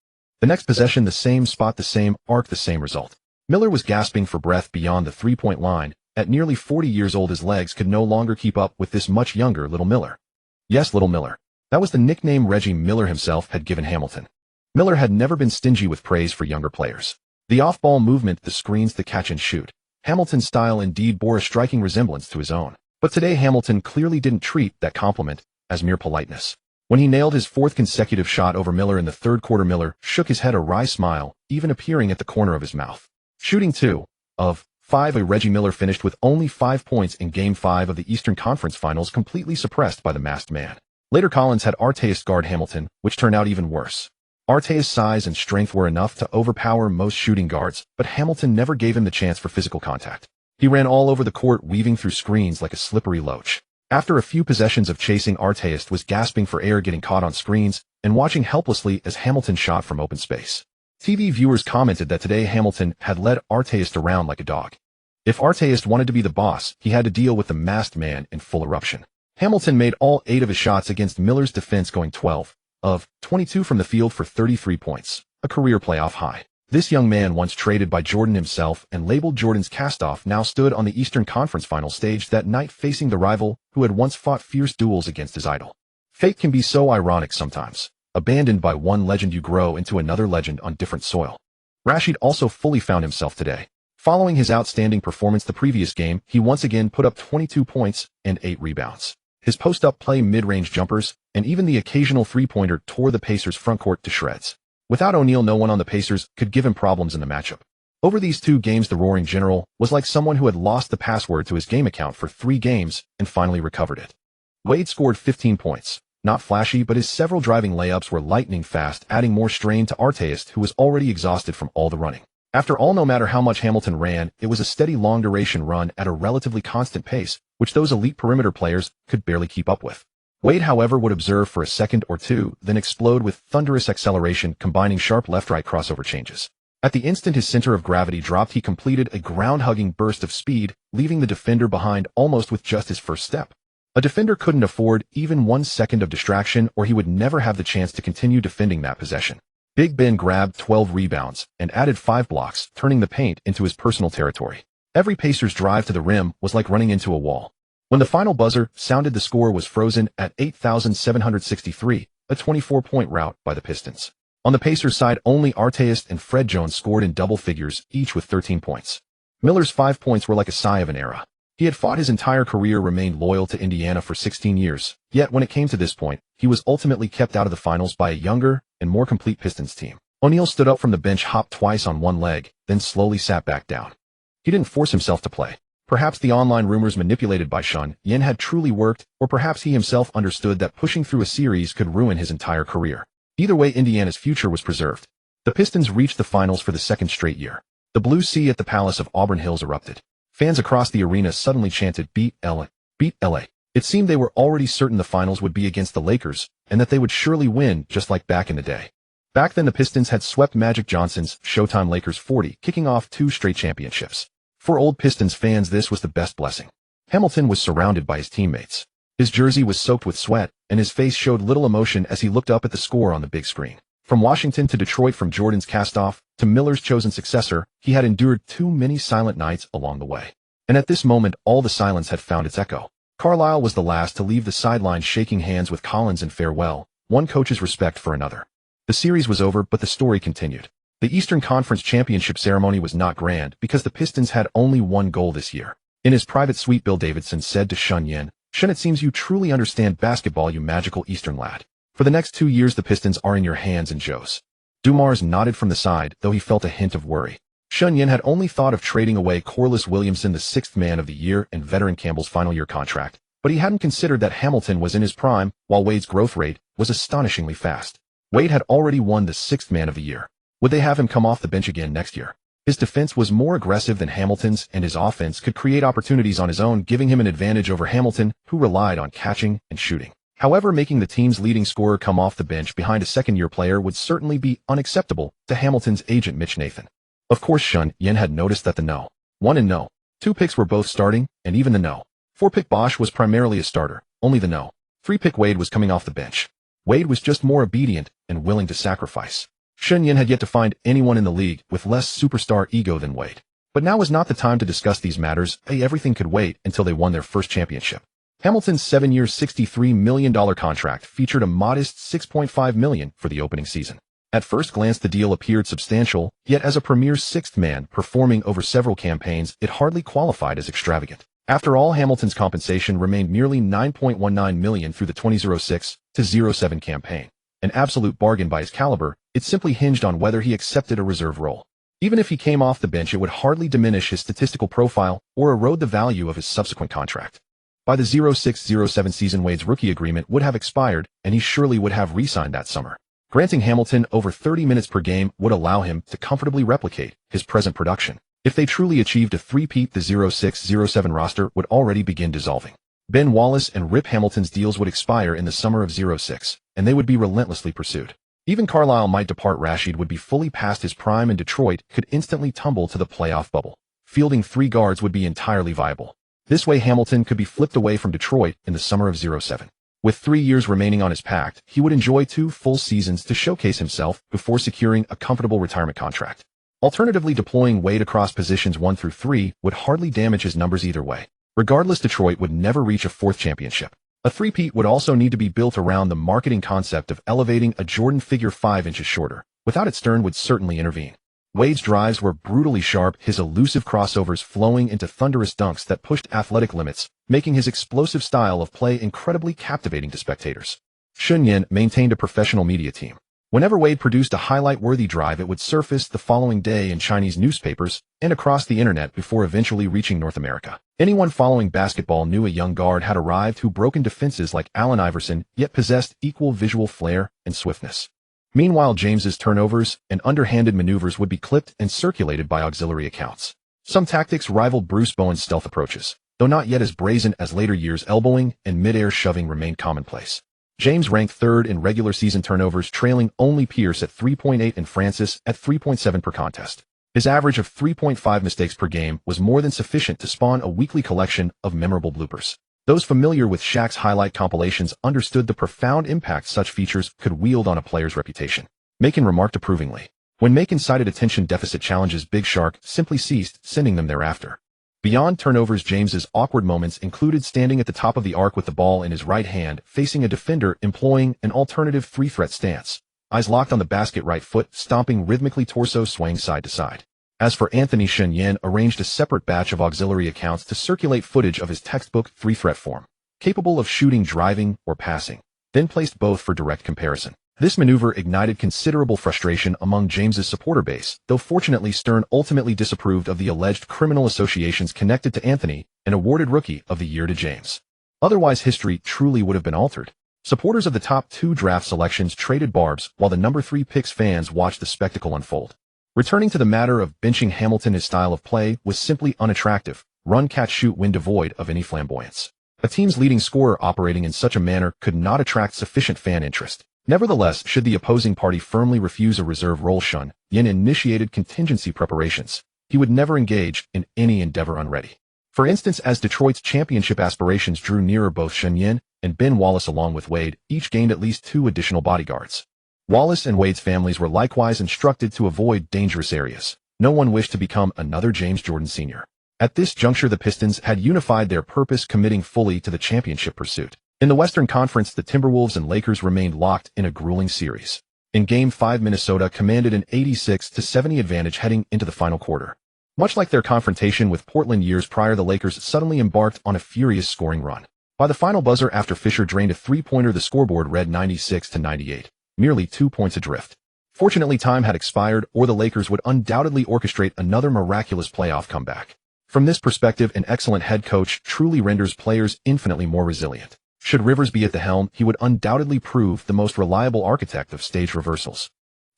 The next possession, the same spot, the same arc, the same result. Miller was gasping for breath beyond the three-point line. At nearly 40 years old, his legs could no longer keep up with this much younger Little Miller. Yes, Little Miller. That was the nickname Reggie Miller himself had given Hamilton. Miller had never been stingy with praise for younger players. The off-ball movement, the screens, the catch and shoot. Hamilton's style indeed bore a striking resemblance to his own. But today Hamilton clearly didn't treat that compliment as mere politeness. When he nailed his fourth consecutive shot over Miller in the third quarter, Miller shook his head, a wry smile even appearing at the corner of his mouth. Shooting 2 of 5, Reggie Miller finished with only 5 points in Game 5 of the Eastern Conference Finals, completely suppressed by the masked man. Later Collins had Artest guard Hamilton, which turned out even worse. Artest's size and strength were enough to overpower most shooting guards, but Hamilton never gave him the chance for physical contact. He ran all over the court, weaving through screens like a slippery loach. After a few possessions of chasing, Artest was gasping for air, getting caught on screens and watching helplessly as Hamilton shot from open space. TV viewers commented that today Hamilton had led Artest around like a dog. If Artest wanted to be the boss, he had to deal with the masked man in full eruption. Hamilton made all 8 of his shots against Miller's defense, going 12 of 22 from the field for 33 points, a career playoff high. This young man, once traded by Jordan himself and labeled Jordan's castoff, now stood on the Eastern Conference Final stage that night facing the rival who had once fought fierce duels against his idol. Fate can be so ironic sometimes. Abandoned by one legend, you grow into another legend on different soil. Rashid also fully found himself today. Following his outstanding performance the previous game, he once again put up 22 points and 8 rebounds. His post-up play, mid-range jumpers, and even the occasional three-pointer tore the Pacers' frontcourt to shreds. Without O'Neal, no one on the Pacers could give him problems in the matchup. Over these 2 games, the Roaring General was like someone who had lost the password to his game account for 3 games and finally recovered it. Wade scored 15 points. Not flashy, but his several driving layups were lightning fast, adding more strain to Artest, who was already exhausted from all the running. After all, no matter how much Hamilton ran, it was a steady long-duration run at a relatively constant pace, which those elite perimeter players could barely keep up with. Wade, however, would observe for a second or two, then explode with thunderous acceleration, combining sharp left-right crossover changes. At the instant his center of gravity dropped, he completed a ground-hugging burst of speed, leaving the defender behind almost with just his first step. A defender couldn't afford even 1 second of distraction, or he would never have the chance to continue defending that possession. Big Ben grabbed 12 rebounds and added 5 blocks, turning the paint into his personal territory. Every Pacers drive to the rim was like running into a wall. When the final buzzer sounded, the score was frozen at 8,763, a 24-point rout by the Pistons. On the Pacers side, only Artest and Fred Jones scored in double figures, each with 13 points. Miller's 5 points were like a sigh of an era. He had fought his entire career, remained loyal to Indiana for 16 years, yet when it came to this point, he was ultimately kept out of the finals by a younger and more complete Pistons team. O'Neal stood up from the bench, hopped twice on one leg, then slowly sat back down. He didn't force himself to play. Perhaps the online rumors manipulated by Shen Yan had truly worked, or perhaps he himself understood that pushing through a series could ruin his entire career. Either way, Indiana's future was preserved. The Pistons reached the finals for the 2nd straight year. The Blue Sea at the Palace of Auburn Hills erupted. Fans across the arena suddenly chanted, "Beat LA, beat LA." It seemed they were already certain the finals would be against the Lakers, and that they would surely win, just like back in the day. Back then, the Pistons had swept Magic Johnson's Showtime Lakers 40, kicking off 2 straight championships. For old Pistons fans, this was the best blessing. Hamilton was surrounded by his teammates. His jersey was soaked with sweat, and his face showed little emotion as he looked up at the score on the big screen. From Washington to Detroit, from Jordan's castoff to Miller's chosen successor, he had endured too many silent nights along the way. And at this moment, all the silence had found its echo. Carlisle was the last to leave the sideline, shaking hands with Collins in farewell, one coach's respect for another. The series was over, but the story continued. The Eastern Conference Championship ceremony was not grand because the Pistons had only one goal this year. In his private suite, Bill Davidson said to Shen Yan, "Shen, it seems you truly understand basketball, you magical Eastern lad. For the next 2 years, the Pistons are in your hands and Joe's." Dumars nodded from the side, though he felt a hint of worry. Shen Yan had only thought of trading away Corliss Williamson, the 6th man of the year, and veteran Campbell's final year contract, but he hadn't considered that Hamilton was in his prime, while Wade's growth rate was astonishingly fast. Wade had already won the 6th man of the year. Would they have him come off the bench again next year? His defense was more aggressive than Hamilton's, and his offense could create opportunities on his own, giving him an advantage over Hamilton, who relied on catching and shooting. However, making the team's leading scorer come off the bench behind a second-year player would certainly be unacceptable to Hamilton's agent Mitch Nathan. Of course, Shen Yan had noticed that the No. 1 and No. 2 picks were both starting, and even the No. 4 pick Bosch was primarily a starter, only the no. 3-pick Wade was coming off the bench. Wade was just more obedient and willing to sacrifice. Shen Yan had yet to find anyone in the league with less superstar ego than Wade. But now was not the time to discuss these matters. Everything could wait until they won their first championship. Hamilton's 7-year $63 million contract featured a modest $6.5 million for the opening season. At first glance the deal appeared substantial, yet as a premier sixth man performing over several campaigns, it hardly qualified as extravagant. After all, Hamilton's compensation remained merely $9.19 million through the 2006-07 campaign. An absolute bargain by his caliber, it simply hinged on whether he accepted a reserve role. Even if he came off the bench, it would hardly diminish his statistical profile or erode the value of his subsequent contract. By the 06-07 season, Wade's rookie agreement would have expired, and he surely would have re-signed that summer. Granting Hamilton over 30 minutes per game would allow him to comfortably replicate his present production. If they truly achieved a three-peat, the 06-07 roster would already begin dissolving. Ben Wallace and Rip Hamilton's deals would expire in the summer of 06, and they would be relentlessly pursued. Even Carlisle might depart. Rashid would be fully past his prime, and Detroit could instantly tumble to the playoff bubble. Fielding 3 guards would be entirely viable. This way Hamilton could be flipped away from Detroit in the summer of 07. With 3 years remaining on his pact, he would enjoy 2 full seasons to showcase himself before securing a comfortable retirement contract. Alternatively, deploying Wade across positions 1 through 3 would hardly damage his numbers either way. Regardless, Detroit would never reach a 4th championship. A three-peat would also need to be built around the marketing concept of elevating a Jordan figure 5 inches shorter. Without it, Stern would certainly intervene. Wade's drives were brutally sharp, his elusive crossovers flowing into thunderous dunks that pushed athletic limits, making his explosive style of play incredibly captivating to spectators. Shen Yan maintained a professional media team. Whenever Wade produced a highlight-worthy drive, it would surface the following day in Chinese newspapers and across the internet before eventually reaching North America. Anyone following basketball knew a young guard had arrived who broke defenses like Allen Iverson, yet possessed equal visual flair and swiftness. Meanwhile, James's turnovers and underhanded maneuvers would be clipped and circulated by auxiliary accounts. Some tactics rivaled Bruce Bowen's stealth approaches, though not yet as brazen as later years. Elbowing and mid-air shoving remained commonplace. James ranked 3rd in regular season turnovers, trailing only Pierce at 3.8 and Francis at 3.7 per contest. His average of 3.5 mistakes per game was more than sufficient to spawn a weekly collection of memorable bloopers. Those familiar with Shaq's highlight compilations understood the profound impact such features could wield on a player's reputation. Macon remarked approvingly. When Macon cited attention deficit challenges, Big Shark simply ceased sending them thereafter. Beyond turnovers, James's awkward moments included standing at the top of the arc with the ball in his right hand, facing a defender employing an alternative 3-threat stance. Eyes locked on the basket, right foot stomping rhythmically, torso swaying side to side. As for Anthony, Shen Yan arranged a separate batch of auxiliary accounts to circulate footage of his textbook 3-threat form, capable of shooting, driving, or passing, then placed both for direct comparison. This maneuver ignited considerable frustration among James's supporter base, though fortunately Stern ultimately disapproved of the alleged criminal associations connected to Anthony and awarded Rookie of the Year to James. Otherwise, history truly would have been altered. Supporters of the top 2 draft selections traded barbs while the number 3 picks fans watched the spectacle unfold. Returning to the matter of benching Hamilton, his style of play was simply unattractive. Run, catch, shoot, win, devoid of any flamboyance. A team's leading scorer operating in such a manner could not attract sufficient fan interest. Nevertheless, should the opposing party firmly refuse a reserve role, Shen Yan initiated contingency preparations. He would never engage in any endeavor unready. For instance, as Detroit's championship aspirations drew nearer, both Shen Yan and Ben Wallace, along with Wade, each gained at least 2 additional bodyguards. Wallace and Wade's families were likewise instructed to avoid dangerous areas. No one wished to become another James Jordan Sr. At this juncture, the Pistons had unified their purpose, committing fully to the championship pursuit. In the Western Conference, the Timberwolves and Lakers remained locked in a grueling series. In Game 5, Minnesota commanded an 86-70 advantage heading into the final quarter. Much like their confrontation with Portland years prior, the Lakers suddenly embarked on a furious scoring run. By the final buzzer, after Fisher drained a 3-pointer, the scoreboard read 96-98. Merely 2 points adrift. Fortunately, time had expired, or the Lakers would undoubtedly orchestrate another miraculous playoff comeback. From this perspective, an excellent head coach truly renders players infinitely more resilient. Should Rivers be at the helm, he would undoubtedly prove the most reliable architect of stage reversals.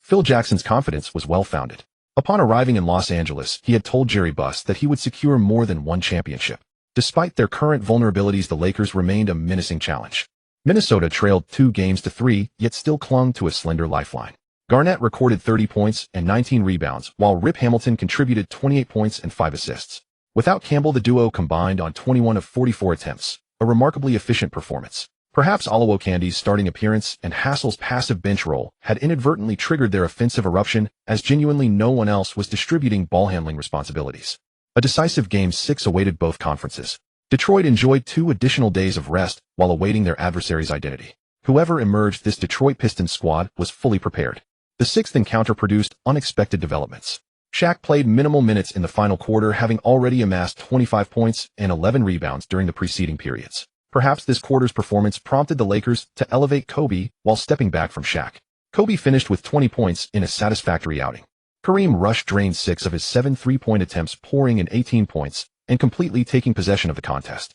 Phil Jackson's confidence was well-founded. Upon arriving in Los Angeles, he had told Jerry Buss that he would secure more than 1 championship. Despite their current vulnerabilities, the Lakers remained a menacing challenge. Minnesota trailed 2-3, yet still clung to a slender lifeline. Garnett recorded 30 points and 19 rebounds, while Rip Hamilton contributed 28 points and 5 assists. Without Campbell, the duo combined on 21 of 44 attempts, a remarkably efficient performance. Perhaps Olawokandi's starting appearance and Hassell's passive bench role had inadvertently triggered their offensive eruption, as genuinely no one else was distributing ball-handling responsibilities. A decisive Game 6 awaited both conferences. Detroit enjoyed 2 additional days of rest while awaiting their adversary's identity. Whoever emerged this Detroit Pistons squad was fully prepared. The 6th encounter produced unexpected developments. Shaq played minimal minutes in the final quarter, having already amassed 25 points and 11 rebounds during the preceding periods. Perhaps this quarter's performance prompted the Lakers to elevate Kobe while stepping back from Shaq. Kobe finished with 20 points in a satisfactory outing. Kareem Rush drained 6 of his 7 three-point attempts, pouring in 18 points and completely taking possession of the contest.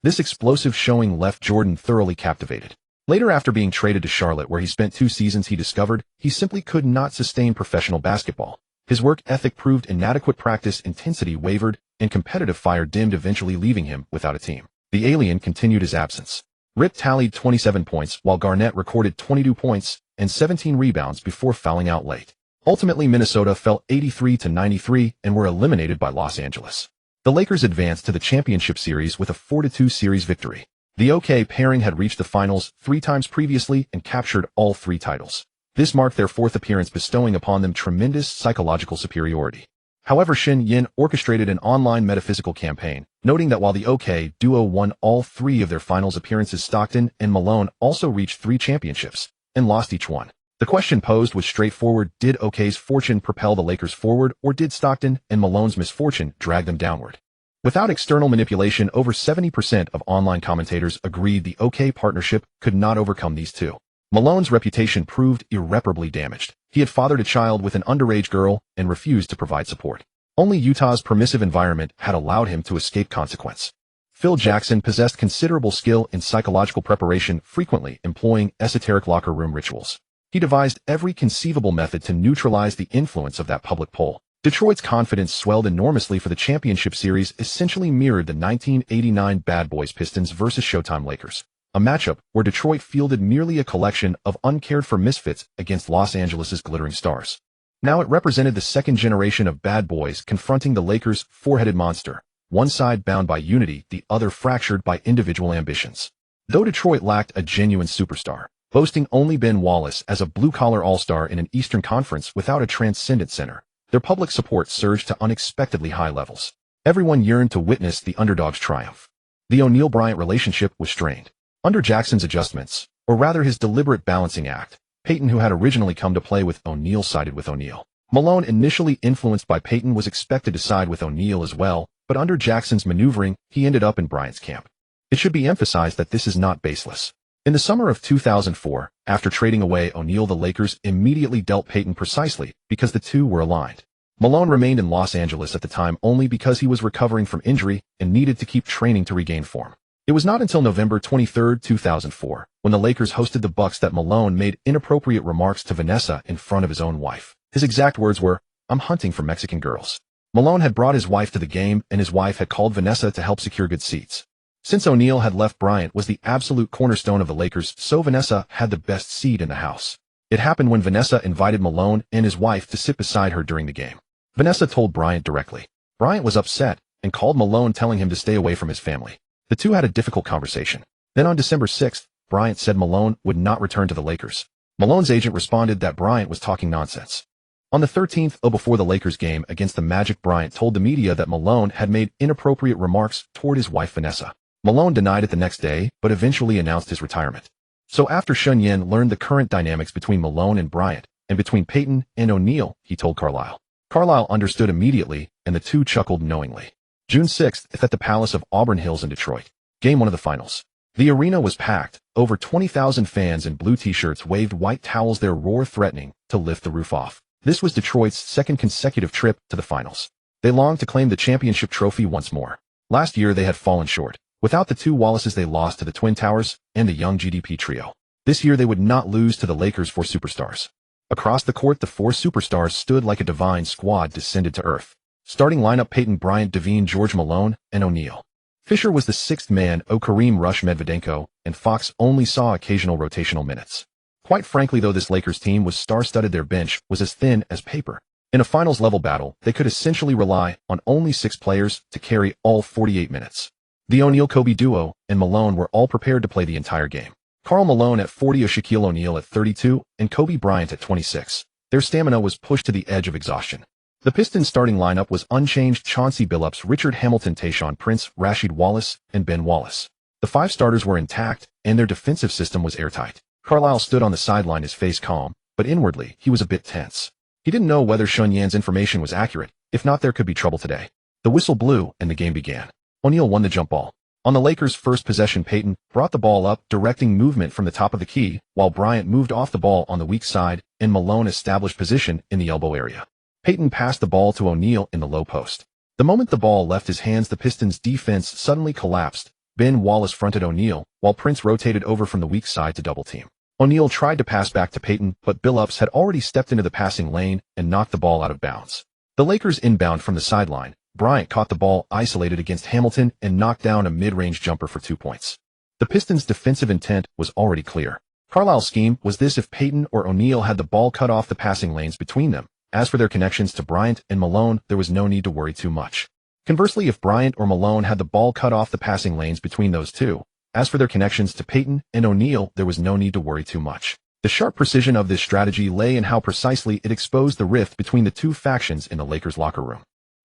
This explosive showing left Jordan thoroughly captivated. Later, after being traded to Charlotte, where he spent 2 seasons, he discovered he simply could not sustain professional basketball. His work ethic proved inadequate, practice intensity wavered, and competitive fire dimmed, eventually leaving him without a team. The alien continued his absence. Rip tallied 27 points, while Garnett recorded 22 points and 17 rebounds before fouling out late. Ultimately, Minnesota fell 83-93 and were eliminated by Los Angeles. The Lakers advanced to the championship series with a 4-2 series victory. The OK pairing had reached the finals 3 times previously and captured all 3 titles. This marked their 4th appearance, bestowing upon them tremendous psychological superiority. However, Shen Yan orchestrated an online metaphysical campaign, noting that while the OK duo won all 3 of their finals appearances, Stockton and Malone also reached 3 championships and lost each one. The question posed was straightforward: did OK's fortune propel the Lakers forward, or did Stockton and Malone's misfortune drag them downward? Without external manipulation, over 70% of online commentators agreed the OK partnership could not overcome these 2. Malone's reputation proved irreparably damaged. He had fathered a child with an underage girl and refused to provide support. Only Utah's permissive environment had allowed him to escape consequence. Phil Jackson possessed considerable skill in psychological preparation, frequently employing esoteric locker room rituals. He devised every conceivable method to neutralize the influence of that public poll. Detroit's confidence swelled enormously, for the championship series essentially mirrored the 1989 Bad Boys Pistons versus Showtime Lakers, a matchup where Detroit fielded merely a collection of uncared-for misfits against Los Angeles' glittering stars. Now it represented the 2nd generation of bad boys confronting the Lakers' 4-headed monster, one side bound by unity, the other fractured by individual ambitions. Though Detroit lacked a genuine superstar, boasting only Ben Wallace as a blue-collar all-star in an Eastern Conference without a transcendent center, their public support surged to unexpectedly high levels. Everyone yearned to witness the underdog's triumph. The O'Neal-Bryant relationship was strained. Under Jackson's adjustments, or rather his deliberate balancing act, Payton, who had originally come to play with O'Neal, sided with O'Neal. Malone, initially influenced by Payton, was expected to side with O'Neal as well, but under Jackson's maneuvering, he ended up in Bryant's camp. It should be emphasized that this is not baseless. In the summer of 2004, after trading away O'Neal, the Lakers immediately dealt Payton precisely because the two were aligned. Malone remained in Los Angeles at the time only because he was recovering from injury and needed to keep training to regain form. It was not until November 23, 2004, when the Lakers hosted the Bucks, that Malone made inappropriate remarks to Vanessa in front of his own wife. His exact words were, "I'm hunting for Mexican girls." Malone had brought his wife to the game, and his wife had called Vanessa to help secure good seats. Since O'Neal had left, Bryant was the absolute cornerstone of the Lakers, so Vanessa had the best seat in the house. It happened when Vanessa invited Malone and his wife to sit beside her during the game. Vanessa told Bryant directly. Bryant was upset and called Malone, telling him to stay away from his family. The two had a difficult conversation. Then on December 6th, Bryant said Malone would not return to the Lakers. Malone's agent responded that Bryant was talking nonsense. On the 13th, before the Lakers game against the Magic, Bryant told the media that Malone had made inappropriate remarks toward his wife Vanessa. Malone denied it the next day, but eventually announced his retirement. So after Shen Yan learned the current dynamics between Malone and Bryant, and between Payton and O'Neal, he told Carlisle. Carlisle understood immediately, and the two chuckled knowingly. June 6th, at the Palace of Auburn Hills in Detroit. Game 1 of the finals. The arena was packed. Over 20,000 fans in blue t-shirts waved white towels, their roar threatening to lift the roof off. This was Detroit's 2nd consecutive trip to the finals. They longed to claim the championship trophy once more. Last year they had fallen short. Without the two Wallaces, they lost to the Twin Towers and the young GDP trio. This year they would not lose to the Lakers' 4 superstars. Across the court, the 4 superstars stood like a divine squad descended to earth. Starting lineup: Payton, Bryant, Dwyane, George, Malone, and O'Neal. Fisher was the 6th man. Kareem, Rush, Medvedenko, and Fox only saw occasional rotational minutes. Quite frankly, though, this Lakers team was star-studded, their bench was as thin as paper. In a finals-level battle, they could essentially rely on only 6 players to carry all 48 minutes. The O'Neal-Kobe duo and Malone were all prepared to play the entire game. Karl Malone at 40, Shaquille O'Neal at 32, and Kobe Bryant at 26. Their stamina was pushed to the edge of exhaustion. The Pistons' starting lineup was unchanged: Chauncey Billups, Richard Hamilton, Tayshaun Prince, Rasheed Wallace, and Ben Wallace. The five starters were intact, and their defensive system was airtight. Carlisle stood on the sideline, his face calm, but inwardly he was a bit tense. He didn't know whether Shen Yan's information was accurate. If not, there could be trouble today. The whistle blew, and the game began. O'Neal won the jump ball. On the Lakers' first possession, Payton brought the ball up, directing movement from the top of the key, while Bryant moved off the ball on the weak side, and Malone established position in the elbow area. Payton passed the ball to O'Neal in the low post. The moment the ball left his hands, the Pistons' defense suddenly collapsed. Ben Wallace fronted O'Neal, while Prince rotated over from the weak side to double team. O'Neal tried to pass back to Payton, but Billups had already stepped into the passing lane and knocked the ball out of bounds. The Lakers inbound from the sideline. Bryant caught the ball isolated against Hamilton and knocked down a mid-range jumper for 2 points. The Pistons' defensive intent was already clear. Carlisle's scheme was this: if Payton or O'Neal had the ball, cut off the passing lanes between them. As for their connections to Bryant and Malone, there was no need to worry too much. Conversely, if Bryant or Malone had the ball, cut off the passing lanes between those two. As for their connections to Payton and O'Neal, there was no need to worry too much. The sharp precision of this strategy lay in how precisely it exposed the rift between the two factions in the Lakers' locker room.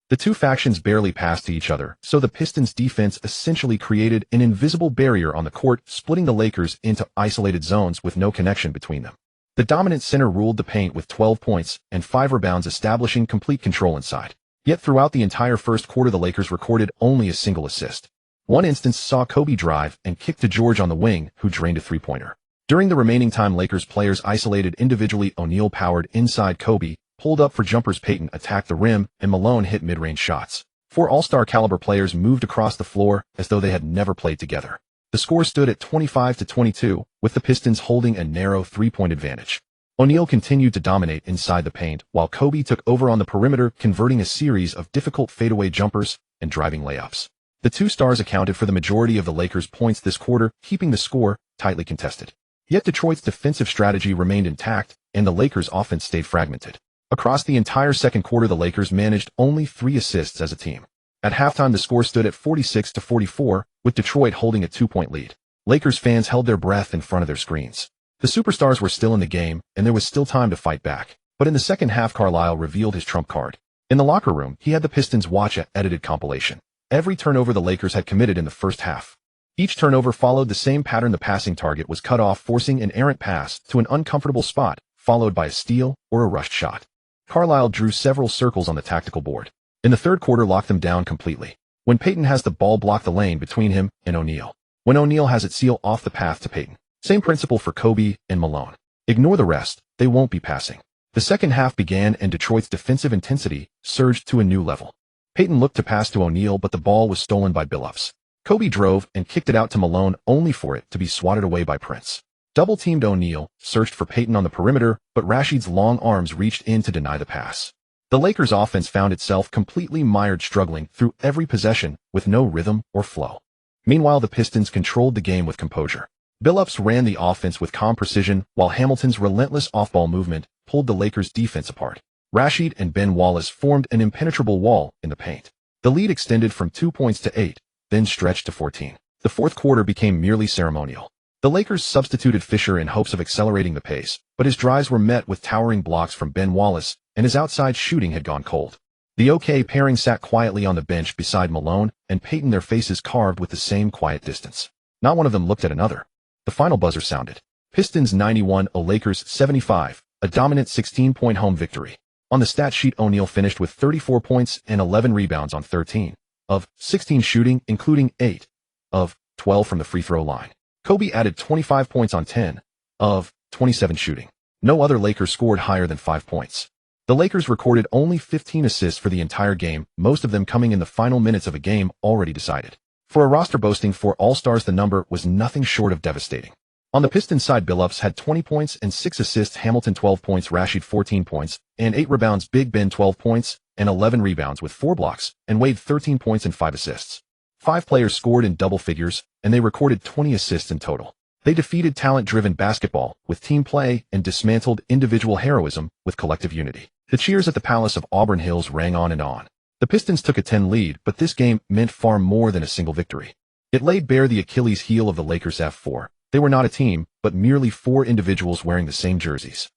The two factions barely passed to each other, so the Pistons' defense essentially created an invisible barrier on the court, splitting the Lakers into isolated zones with no connection between them. The dominant center ruled the paint with 12 points and 5 rebounds, establishing complete control inside. Yet throughout the entire first quarter, the Lakers recorded only a single assist. One instance saw Kobe drive and kick to George on the wing, who drained a three-pointer. During the remaining time, Lakers players isolated individually. O'Neal powered inside Kobe, pulled up for jumpers, Payton attacked the rim, and Malone hit mid-range shots. 4 all-star caliber players moved across the floor as though they had never played together. The score stood at 25-22, with the Pistons holding a narrow 3-point advantage. O'Neal continued to dominate inside the paint, while Kobe took over on the perimeter, converting a series of difficult fadeaway jumpers and driving layups. The two stars accounted for the majority of the Lakers' points this quarter, keeping the score tightly contested. Yet Detroit's defensive strategy remained intact, and the Lakers' offense stayed fragmented. Across the entire second quarter, the Lakers managed only 3 assists as a team. At halftime, the score stood at 46-44, with Detroit holding a 2-point lead. Lakers fans held their breath in front of their screens. The superstars were still in the game, and there was still time to fight back. But in the second half, Carlisle revealed his trump card. In the locker room, he had the Pistons watch an edited compilation. Every turnover the Lakers had committed in the first half. Each turnover followed the same pattern: the passing target was cut off, forcing an errant pass to an uncomfortable spot, followed by a steal or a rushed shot. Carlisle drew several circles on the tactical board. In the third quarter, locked them down completely. When Payton has the ball, block the lane between him and O'Neal. When O'Neal has it, seal off the path to Payton. Same principle for Kobe and Malone. Ignore the rest, they won't be passing. The second half began and Detroit's defensive intensity surged to a new level. Payton looked to pass to O'Neal, but the ball was stolen by Billups. Kobe drove and kicked it out to Malone, only for it to be swatted away by Prince. Double-teamed, O'Neal searched for Payton on the perimeter, but Rasheed's long arms reached in to deny the pass. The Lakers' offense found itself completely mired, struggling through every possession with no rhythm or flow. Meanwhile, the Pistons controlled the game with composure. Billups ran the offense with calm precision, while Hamilton's relentless off-ball movement pulled the Lakers' defense apart. Rasheed and Ben Wallace formed an impenetrable wall in the paint. The lead extended from 2 points to 8, then stretched to 14. The fourth quarter became merely ceremonial. The Lakers substituted Fisher in hopes of accelerating the pace, but his drives were met with towering blocks from Ben Wallace, and his outside shooting had gone cold. The OK pairing sat quietly on the bench beside Malone and Payton, their faces carved with the same quiet distance. Not one of them looked at another. The final buzzer sounded. Pistons 91, Lakers 75, a dominant 16-point home victory. On the stat sheet, O'Neal finished with 34 points and 11 rebounds on 13 of 16 shooting, including 8 of 12 from the free throw line. Kobe added 25 points on 10 of 27 shooting. No other Laker scored higher than 5 points. The Lakers recorded only 15 assists for the entire game, most of them coming in the final minutes of a game already decided. For a roster boasting 4 All-Stars, the number was nothing short of devastating. On the Pistons side, Billups had 20 points and 6 assists, Hamilton 12 points, Rasheed 14 points, and 8 rebounds, Big Ben 12 points and 11 rebounds with 4 blocks, and Wade 13 points and 5 assists. 5 players scored in double figures, and they recorded 20 assists in total. They defeated talent-driven basketball with team play and dismantled individual heroism with collective unity. The cheers at the Palace of Auburn Hills rang on and on. The Pistons took a 10 lead, but this game meant far more than a single victory. It laid bare the Achilles heel of the Lakers F4. They were not a team, but merely four individuals wearing the same jerseys.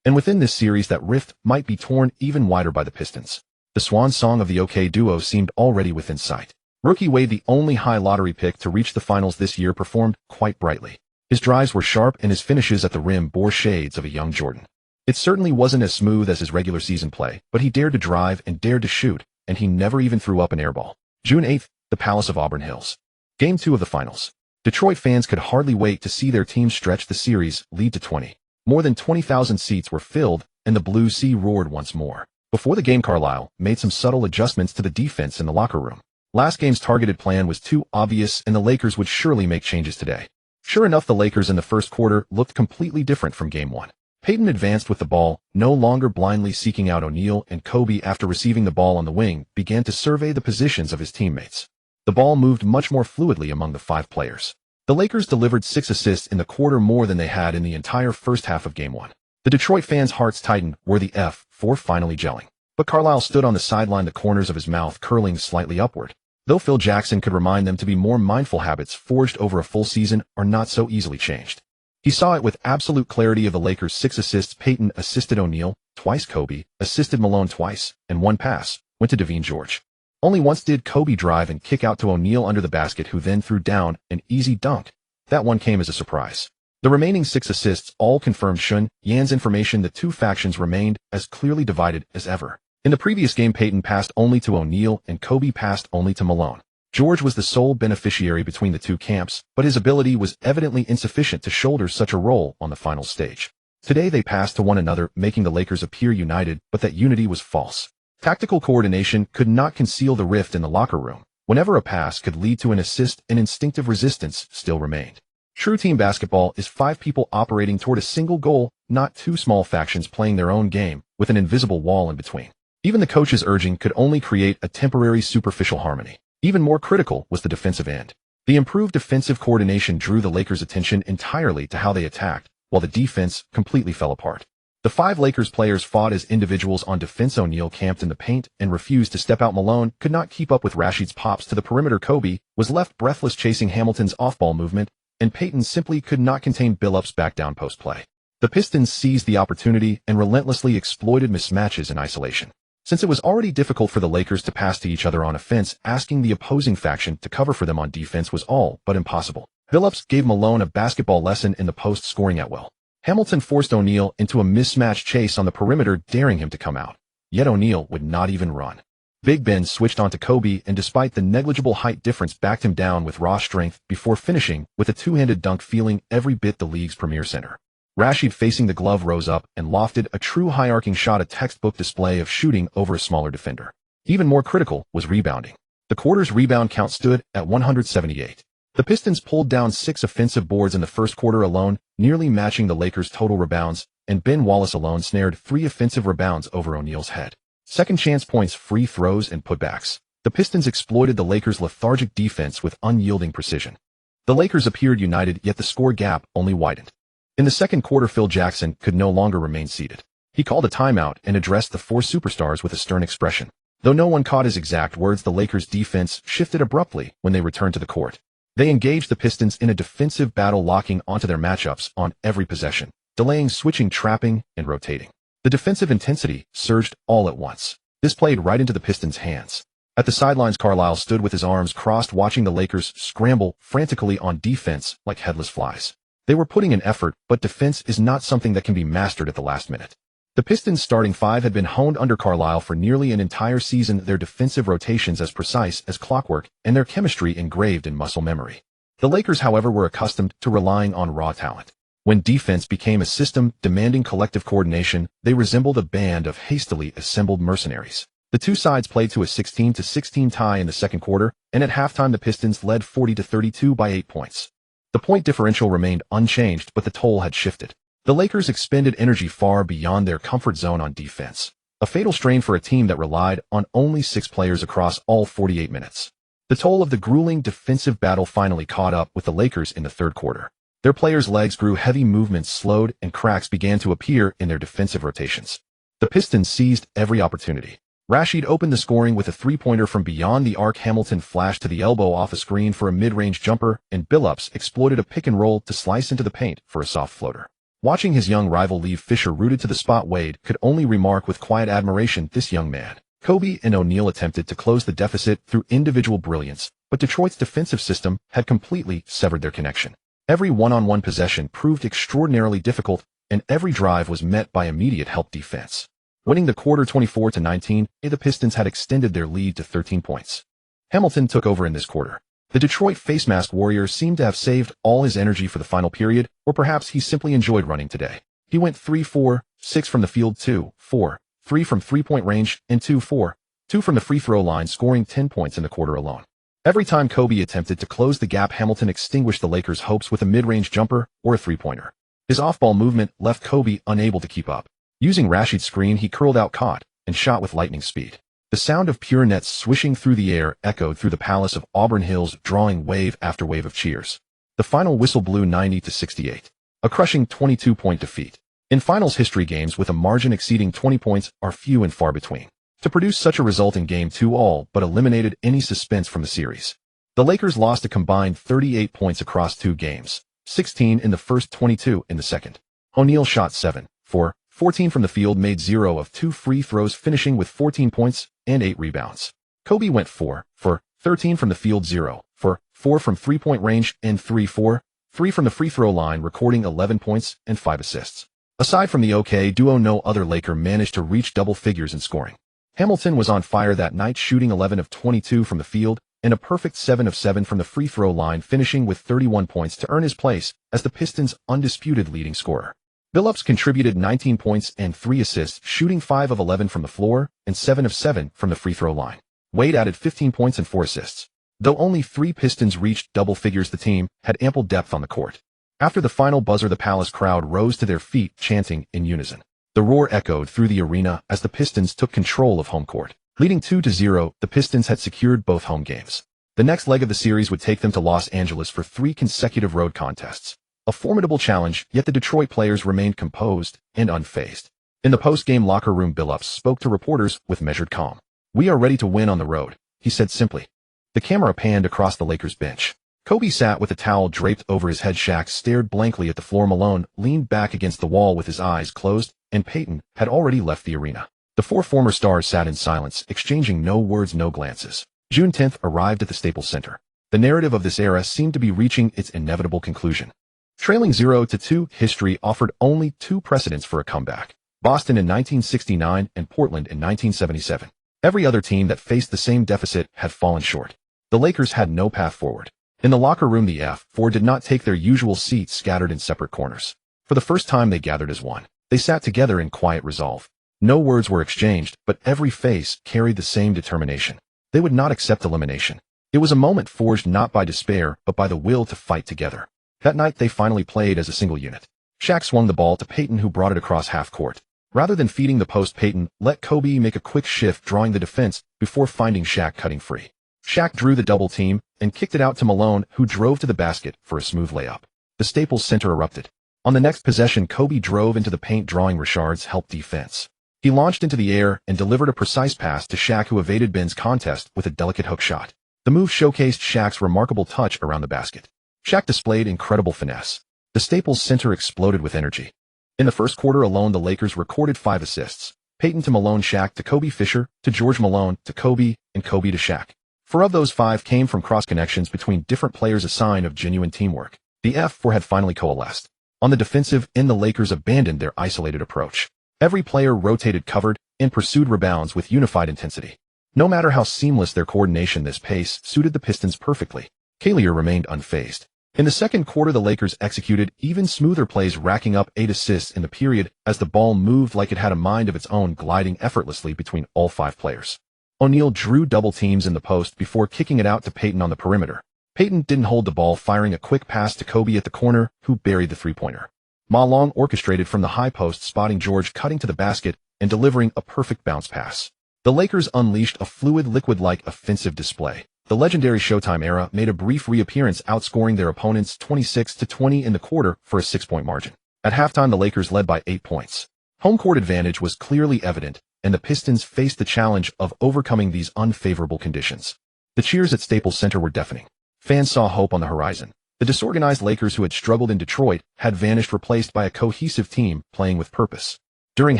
And within this series, that rift might be torn even wider by the Pistons. The swan song of the OK duo seemed already within sight. Rookie Wade, the only high lottery pick to reach the finals this year, performed quite brightly. His drives were sharp and his finishes at the rim bore shades of a young Jordan. It certainly wasn't as smooth as his regular season play, but he dared to drive and dared to shoot, and he never even threw up an airball. June 8th, the Palace of Auburn Hills. Game 2 of the finals. Detroit fans could hardly wait to see their team stretch the series lead to 20. More than 20,000 seats were filled, and the Blue Sea roared once more. Before the game, Carlisle made some subtle adjustments to the defense in the locker room. Last game's targeted plan was too obvious, and the Lakers would surely make changes today. Sure enough, the Lakers in the first quarter looked completely different from Game 1. Payton advanced with the ball, no longer blindly seeking out O'Neal, and Kobe, after receiving the ball on the wing, began to survey the positions of his teammates. The ball moved much more fluidly among the five players. The Lakers delivered 6 assists in the quarter, more than they had in the entire first half of Game 1. The Detroit fans' hearts tightened, were the F4 finally gelling. But Carlisle stood on the sideline, the corners of his mouth curling slightly upward. Though Phil Jackson could remind them to be more mindful, habits forged over a full season are not so easily changed. He saw it with absolute clarity. Of the Lakers' 6 assists, Payton assisted O'Neal twice, Kobe assisted Malone twice, and 1 pass went to Dwyane George. Only once did Kobe drive and kick out to O'Neal under the basket, who then threw down an easy dunk. That one came as a surprise. The remaining 6 assists all confirmed Shen Yan's information. The two factions remained as clearly divided as ever. In the previous game, Payton passed only to O'Neal and Kobe passed only to Malone. George was the sole beneficiary between the two camps, but his ability was evidently insufficient to shoulder such a role on the final stage. Today they passed to one another, making the Lakers appear united, but that unity was false. Tactical coordination could not conceal the rift in the locker room. Whenever a pass could lead to an assist, an instinctive resistance still remained. True team basketball is 5 people operating toward a single goal, not 2 small factions playing their own game, with an invisible wall in between. Even the coach's urging could only create a temporary superficial harmony. Even more critical was the defensive end. The improved defensive coordination drew the Lakers' attention entirely to how they attacked, while the defense completely fell apart. The 5 Lakers players fought as individuals on defense. O'Neal camped in the paint and refused to step out. Malone could not keep up with Rashid's pops to the perimeter. Kobe was left breathless chasing Hamilton's off-ball movement, and Payton simply could not contain Billup's back-down post play. The Pistons seized the opportunity and relentlessly exploited mismatches in isolation. Since it was already difficult for the Lakers to pass to each other on offense, asking the opposing faction to cover for them on defense was all but impossible. Billups gave Malone a basketball lesson in the post, scoring at will. Hamilton forced O'Neal into a mismatch chase on the perimeter, daring him to come out. Yet O'Neal would not even run. Big Ben switched onto Kobe and, despite the negligible height difference, backed him down with raw strength before finishing with a two-handed dunk, feeling every bit the league's premier center. Rashid, facing the glove, rose up and lofted a true high-arcing shot, a textbook display of shooting over a smaller defender. Even more critical was rebounding. The quarter's rebound count stood at 178. The Pistons pulled down 6 offensive boards in the first quarter alone, nearly matching the Lakers' total rebounds, and Ben Wallace alone snared 3 offensive rebounds over O'Neal's head. Second chance points, free throws, and putbacks. The Pistons exploited the Lakers' lethargic defense with unyielding precision. The Lakers appeared united, yet the score gap only widened. In the second quarter, Phil Jackson could no longer remain seated. He called a timeout and addressed the 4 superstars with a stern expression. Though no one caught his exact words, the Lakers' defense shifted abruptly when they returned to the court. They engaged the Pistons in a defensive battle, locking onto their matchups on every possession, delaying, switching, trapping, and rotating. The defensive intensity surged all at once. This played right into the Pistons' hands. At the sidelines, Carlisle stood with his arms crossed, watching the Lakers scramble frantically on defense like headless flies. They were putting in effort, but defense is not something that can be mastered at the last minute. The Pistons' starting 5 had been honed under Carlisle for nearly an entire season, their defensive rotations as precise as clockwork, and their chemistry engraved in muscle memory. The Lakers, however, were accustomed to relying on raw talent. When defense became a system demanding collective coordination, they resembled a band of hastily assembled mercenaries. The two sides played to a 16-16 tie in the second quarter, and at halftime the Pistons led 40-32 by 8 points. The point differential remained unchanged, but the toll had shifted. The Lakers expended energy far beyond their comfort zone on defense, a fatal strain for a team that relied on only 6 players across all 48 minutes. The toll of the grueling defensive battle finally caught up with the Lakers in the third quarter. Their players' legs grew heavy, movements slowed, and cracks began to appear in their defensive rotations. The Pistons seized every opportunity. Rashid opened the scoring with a three-pointer from beyond the arc. Hamilton flashed to the elbow off a screen for a mid-range jumper, and Billups exploited a pick-and-roll to slice into the paint for a soft floater. Watching his young rival leave Fisher rooted to the spot, Wade could only remark with quiet admiration, this young man. Kobe and O'Neal attempted to close the deficit through individual brilliance, but Detroit's defensive system had completely severed their connection. Every one-on-one possession proved extraordinarily difficult, and every drive was met by immediate help defense. Winning the quarter 24-19, the Pistons had extended their lead to 13 points. Hamilton took over in this quarter. The Detroit face mask warrior seemed to have saved all his energy for the final period, or perhaps he simply enjoyed running today. He went 3-4, 6 from the field, 2-4, 3 from three-point range, and 2-4, 2 from the free throw line, scoring 10 points in the quarter alone. Every time Kobe attempted to close the gap, Hamilton extinguished the Lakers' hopes with a mid-range jumper or a three-pointer. His off-ball movement left Kobe unable to keep up. Using Rashid's screen, he curled out, caught, and shot with lightning speed. The sound of pure nets swishing through the air echoed through the palace of Auburn Hills, drawing wave after wave of cheers. The final whistle blew 90-68. A crushing 22-point defeat. In finals history, games with a margin exceeding 20 points are few and far between. To produce such a result in Game 2 all but eliminated any suspense from the series. The Lakers lost a combined 38 points across 2 games, 16 in the first, 22 in the second. O'Neal shot 7 for 14 from the field, made 0 of 2 free throws, finishing with 14 points and 8 rebounds. Kobe went 4 for 13 from the field, 0 for 4 from three-point range, and 3 for 3 from the free throw line, recording 11 points and 5 assists. Aside from the OK duo, no other Laker managed to reach double figures in scoring. Hamilton was on fire that night, shooting 11 of 22 from the field and a perfect 7 of 7 from the free throw line, finishing with 31 points to earn his place as the Pistons' undisputed leading scorer. Billups contributed 19 points and 3 assists, shooting 5 of 11 from the floor and 7 of 7 from the free throw line. Wade added 15 points and 4 assists. Though only 3 Pistons reached double figures, the team had ample depth on the court. After the final buzzer, the Palace crowd rose to their feet, chanting in unison. The roar echoed through the arena as the Pistons took control of home court. Leading 2-0, the Pistons had secured both home games. The next leg of the series would take them to Los Angeles for 3 consecutive road contests. A formidable challenge, yet the Detroit players remained composed and unfazed. In the post-game locker room, Billups spoke to reporters with measured calm. "We are ready to win on the road," he said simply. The camera panned across the Lakers bench. Kobe sat with a towel draped over his head. Shaq stared blankly at the floor. Malone leaned back against the wall with his eyes closed, and Payton had already left the arena. The 4 former stars sat in silence, exchanging no words, no glances. June 10th arrived at the Staples Center. The narrative of this era seemed to be reaching its inevitable conclusion. Trailing 0-2, history offered only 2 precedents for a comeback: Boston in 1969 and Portland in 1977. Every other team that faced the same deficit had fallen short. The Lakers had no path forward. In the locker room, the F4 did not take their usual seats, scattered in separate corners. For the first time, they gathered as one. They sat together in quiet resolve. No words were exchanged, but every face carried the same determination. They would not accept elimination. It was a moment forged not by despair, but by the will to fight together. That night, they finally played as a single unit. Shaq swung the ball to Payton, who brought it across half court. Rather than feeding the post, Payton let Kobe make a quick shift, drawing the defense before finding Shaq cutting free. Shaq drew the double team and kicked it out to Malone, who drove to the basket for a smooth layup. The Staples Center erupted. On the next possession, Kobe drove into the paint, drawing Richard's help defense. He launched into the air and delivered a precise pass to Shaq, who evaded Ben's contest with a delicate hook shot. The move showcased Shaq's remarkable touch around the basket. Shaq displayed incredible finesse. The Staples Center exploded with energy. In the first quarter alone, the Lakers recorded 5 assists. Payton to Malone, Shaq to Kobe, Fisher to George, Malone to Kobe, and Kobe to Shaq. 4 of those 5 came from cross-connections between different players, a sign of genuine teamwork. The F4 had finally coalesced. On the defensive end, the Lakers abandoned their isolated approach. Every player rotated, covered, and pursued rebounds with unified intensity. No matter how seamless their coordination, this pace suited the Pistons perfectly. Collier remained unfazed. In the second quarter, the Lakers executed even smoother plays, racking up 8 assists in the period as the ball moved like it had a mind of its own, gliding effortlessly between all 5 players. O'Neal drew double teams in the post before kicking it out to Payton on the perimeter. Payton didn't hold the ball, firing a quick pass to Kobe at the corner, who buried the three-pointer. Ma Long orchestrated from the high post, spotting George cutting to the basket and delivering a perfect bounce pass. The Lakers unleashed a fluid, liquid-like offensive display. The legendary Showtime era made a brief reappearance, outscoring their opponents 26-20 in the quarter for a 6-point margin. At halftime, the Lakers led by 8 points. Home court advantage was clearly evident, and the Pistons faced the challenge of overcoming these unfavorable conditions. The cheers at Staples Center were deafening. Fans saw hope on the horizon. The disorganized Lakers who had struggled in Detroit had vanished, replaced by a cohesive team playing with purpose. During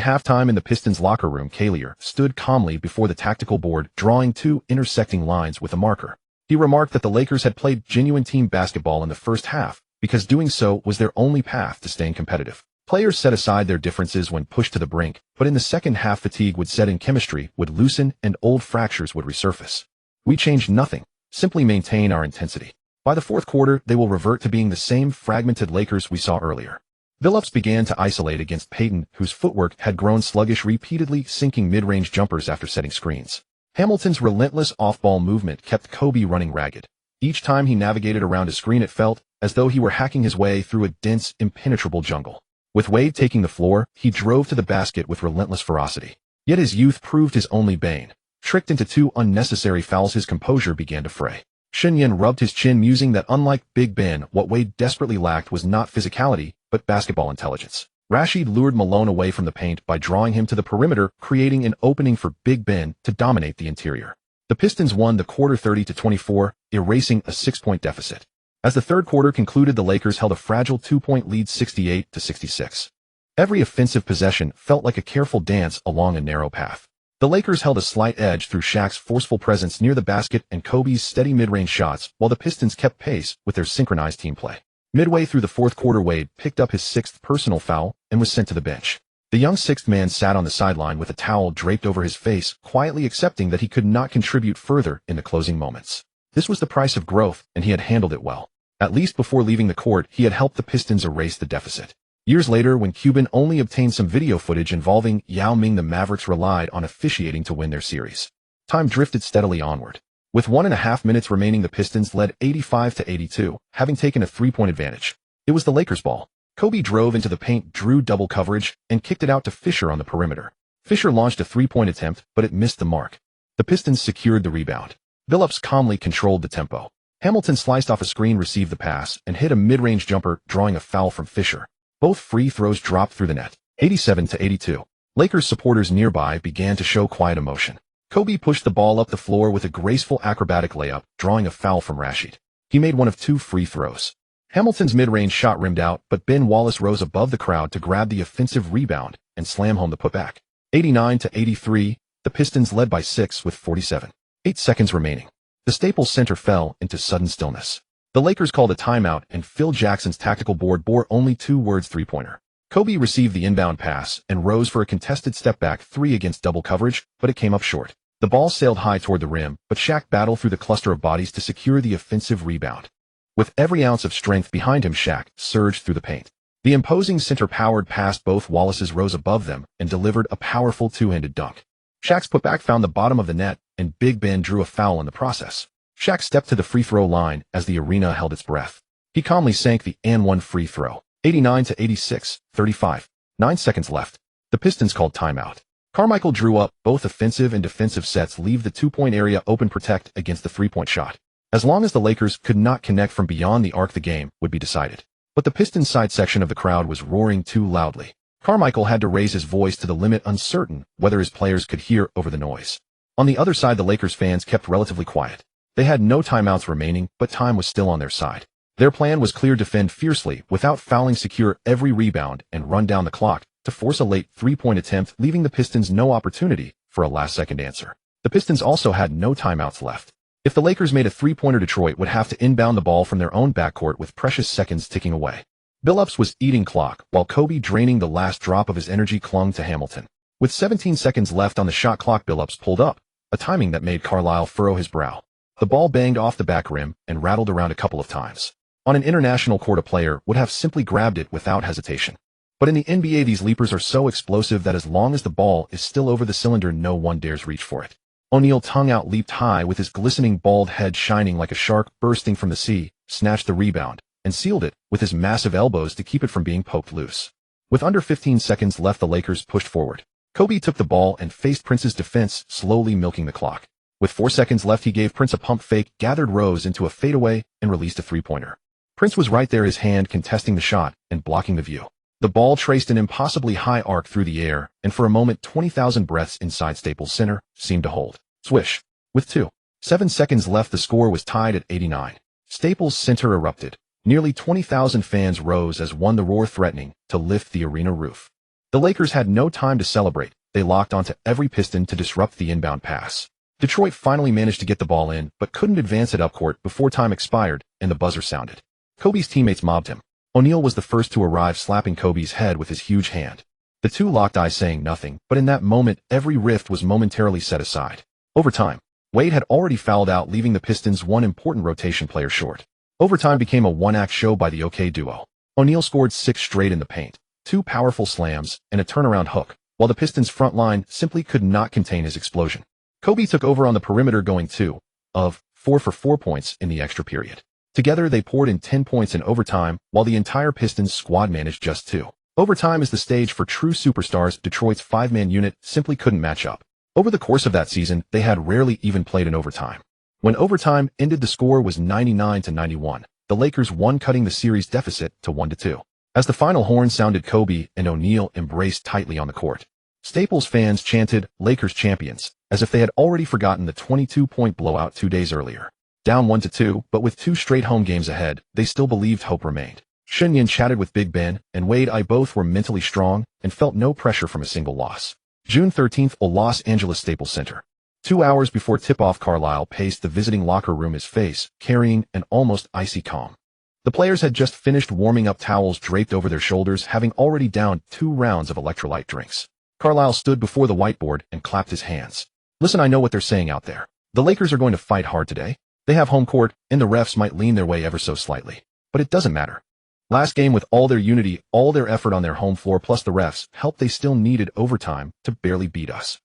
halftime in the Pistons locker room, Kalier stood calmly before the tactical board, drawing two intersecting lines with a marker. He remarked that the Lakers had played genuine team basketball in the first half, because doing so was their only path to staying competitive. Players set aside their differences when pushed to the brink, but in the second half fatigue would set in, chemistry would loosen, and old fractures would resurface. We changed nothing, simply maintain our intensity. By the fourth quarter, they will revert to being the same fragmented Lakers we saw earlier. Billups began to isolate against Payton, whose footwork had grown sluggish, repeatedly sinking mid-range jumpers after setting screens. Hamilton's relentless off-ball movement kept Kobe running ragged. Each time he navigated around a screen, it felt as though he were hacking his way through a dense, impenetrable jungle. With Wade taking the floor, he drove to the basket with relentless ferocity. Yet his youth proved his only bane. Tricked into two unnecessary fouls, his composure began to fray. Shen Yan rubbed his chin, musing that unlike Big Ben, what Wade desperately lacked was not physicality, but basketball intelligence. Rashid lured Malone away from the paint by drawing him to the perimeter, creating an opening for Big Ben to dominate the interior. The Pistons won the quarter 30-24, erasing a 6-point deficit. As the third quarter concluded, the Lakers held a fragile 2-point lead, 68-66. Every offensive possession felt like a careful dance along a narrow path. The Lakers held a slight edge through Shaq's forceful presence near the basket and Kobe's steady mid-range shots, while the Pistons kept pace with their synchronized team play. Midway through the fourth quarter, Wade picked up his sixth personal foul and was sent to the bench. The young sixth man sat on the sideline with a towel draped over his face, quietly accepting that he could not contribute further in the closing moments. This was the price of growth, and he had handled it well. At least before leaving the court, he had helped the Pistons erase the deficit. Years later, when Cuban only obtained some video footage involving Yao Ming, the Mavericks relied on officiating to win their series. Time drifted steadily onward. With 1.5 minutes remaining, the Pistons led 85-82, having taken a 3-point advantage. It was the Lakers' ball. Kobe drove into the paint, drew double coverage, and kicked it out to Fisher on the perimeter. Fisher launched a 3-point attempt, but it missed the mark. The Pistons secured the rebound. Billups calmly controlled the tempo. Hamilton sliced off a screen, received the pass, and hit a mid-range jumper, drawing a foul from Fisher. Both free throws dropped through the net. 87-82. Lakers supporters nearby began to show quiet emotion. Kobe pushed the ball up the floor with a graceful acrobatic layup, drawing a foul from Rashid. He made one of 2 free throws. Hamilton's mid-range shot rimmed out, but Ben Wallace rose above the crowd to grab the offensive rebound and slam home the putback. 89-83, the Pistons led by 6 with 47.8 seconds remaining. The Staples Center fell into sudden stillness. The Lakers called a timeout, and Phil Jackson's tactical board bore only 2 words: three-pointer. Kobe received the inbound pass and rose for a contested step-back 3 against double coverage, but it came up short. The ball sailed high toward the rim, but Shaq battled through the cluster of bodies to secure the offensive rebound. With every ounce of strength behind him, Shaq surged through the paint. The imposing center powered past both Wallaces, rose above them, and delivered a powerful 2-handed dunk. Shaq's putback found the bottom of the net, and Big Ben drew a foul in the process. Shaq stepped to the free throw line as the arena held its breath. He calmly sank the and-one free throw. 89-86, 35. 9 seconds left. The Pistons called timeout. Carmichael drew up. Both offensive and defensive sets leave the 2-point area open, protect against the 3-point shot. As long as the Lakers could not connect from beyond the arc, the game would be decided. But the Pistons' side section of the crowd was roaring too loudly. Carmichael had to raise his voice to the limit, uncertain whether his players could hear over the noise. On the other side, the Lakers fans kept relatively quiet. They had no timeouts remaining, but time was still on their side. Their plan was clear: defend fiercely, without fouling, secure every rebound, and run down the clock to force a late 3-point attempt, leaving the Pistons no opportunity for a last-second answer. The Pistons also had no timeouts left. If the Lakers made a 3-pointer, Detroit would have to inbound the ball from their own backcourt with precious seconds ticking away. Billups was eating clock, while Kobe, draining the last drop of his energy, clung to Hamilton. With 17 seconds left on the shot clock, Billups pulled up, a timing that made Carlisle furrow his brow. The ball banged off the back rim and rattled around a couple of times. On an international court, a player would have simply grabbed it without hesitation. But in the NBA, these leapers are so explosive that as long as the ball is still over the cylinder, no one dares reach for it. O'Neal, tongue out, leaped high with his glistening bald head shining like a shark bursting from the sea, snatched the rebound, and sealed it with his massive elbows to keep it from being poked loose. With under 15 seconds left, the Lakers pushed forward. Kobe took the ball and faced Prince's defense, slowly milking the clock. With 4 seconds left, he gave Prince a pump fake, gathered Rose into a fadeaway, and released a 3-pointer. Prince was right there, his hand contesting the shot and blocking the view. The ball traced an impossibly high arc through the air, and for a moment 20,000 breaths inside Staples Center seemed to hold. Swish. With 2.7 seconds left, the score was tied at 89. Staples Center erupted. Nearly 20,000 fans rose as one the roar threatening to lift the arena roof. The Lakers had no time to celebrate. They locked onto every piston to disrupt the inbound pass. Detroit finally managed to get the ball in, but couldn't advance it upcourt before time expired and the buzzer sounded. Kobe's teammates mobbed him. O'Neal was the first to arrive, slapping Kobe's head with his huge hand. The two locked eyes, saying nothing, but in that moment every rift was momentarily set aside. Overtime. Wade had already fouled out, leaving the Pistons one important rotation player short. Overtime became a one-act show by the OK duo. O'Neal scored 6 straight in the paint, 2 powerful slams, and a turnaround hook, while the Pistons' front line simply could not contain his explosion. Kobe took over on the perimeter, going 2 of 4 for 4 points in the extra period. Together they poured in 10 points in overtime, while the entire Pistons squad managed just 2. Overtime is the stage for true superstars. Detroit's 5-man unit simply couldn't match up. Over the course of that season, they had rarely even played in overtime. When overtime ended, the score was 99-91. The Lakers won, cutting the series deficit to 1-2. As the final horn sounded, Kobe and O'Neal embraced tightly on the court. Staples fans chanted, "Lakers champions," as if they had already forgotten the 22-point blowout 2 days earlier. Down 1-2, but with 2 straight home games ahead, they still believed hope remained. Shen Yan chatted with Big Ben and Wade. I both were mentally strong and felt no pressure from a single loss. June 13th, Los Angeles Staples Center. 2 hours before tip-off, Carlisle paced the visiting locker room, his face carrying an almost icy calm. The players had just finished warming up, towels draped over their shoulders, having already downed 2 rounds of electrolyte drinks. Carlisle stood before the whiteboard and clapped his hands. Listen, I know what they're saying out there. The Lakers are going to fight hard today. They have home court, and the refs might lean their way ever so slightly. But it doesn't matter. Last game, with all their unity, all their effort on their home floor, plus the refs' help, they still needed overtime to barely beat us.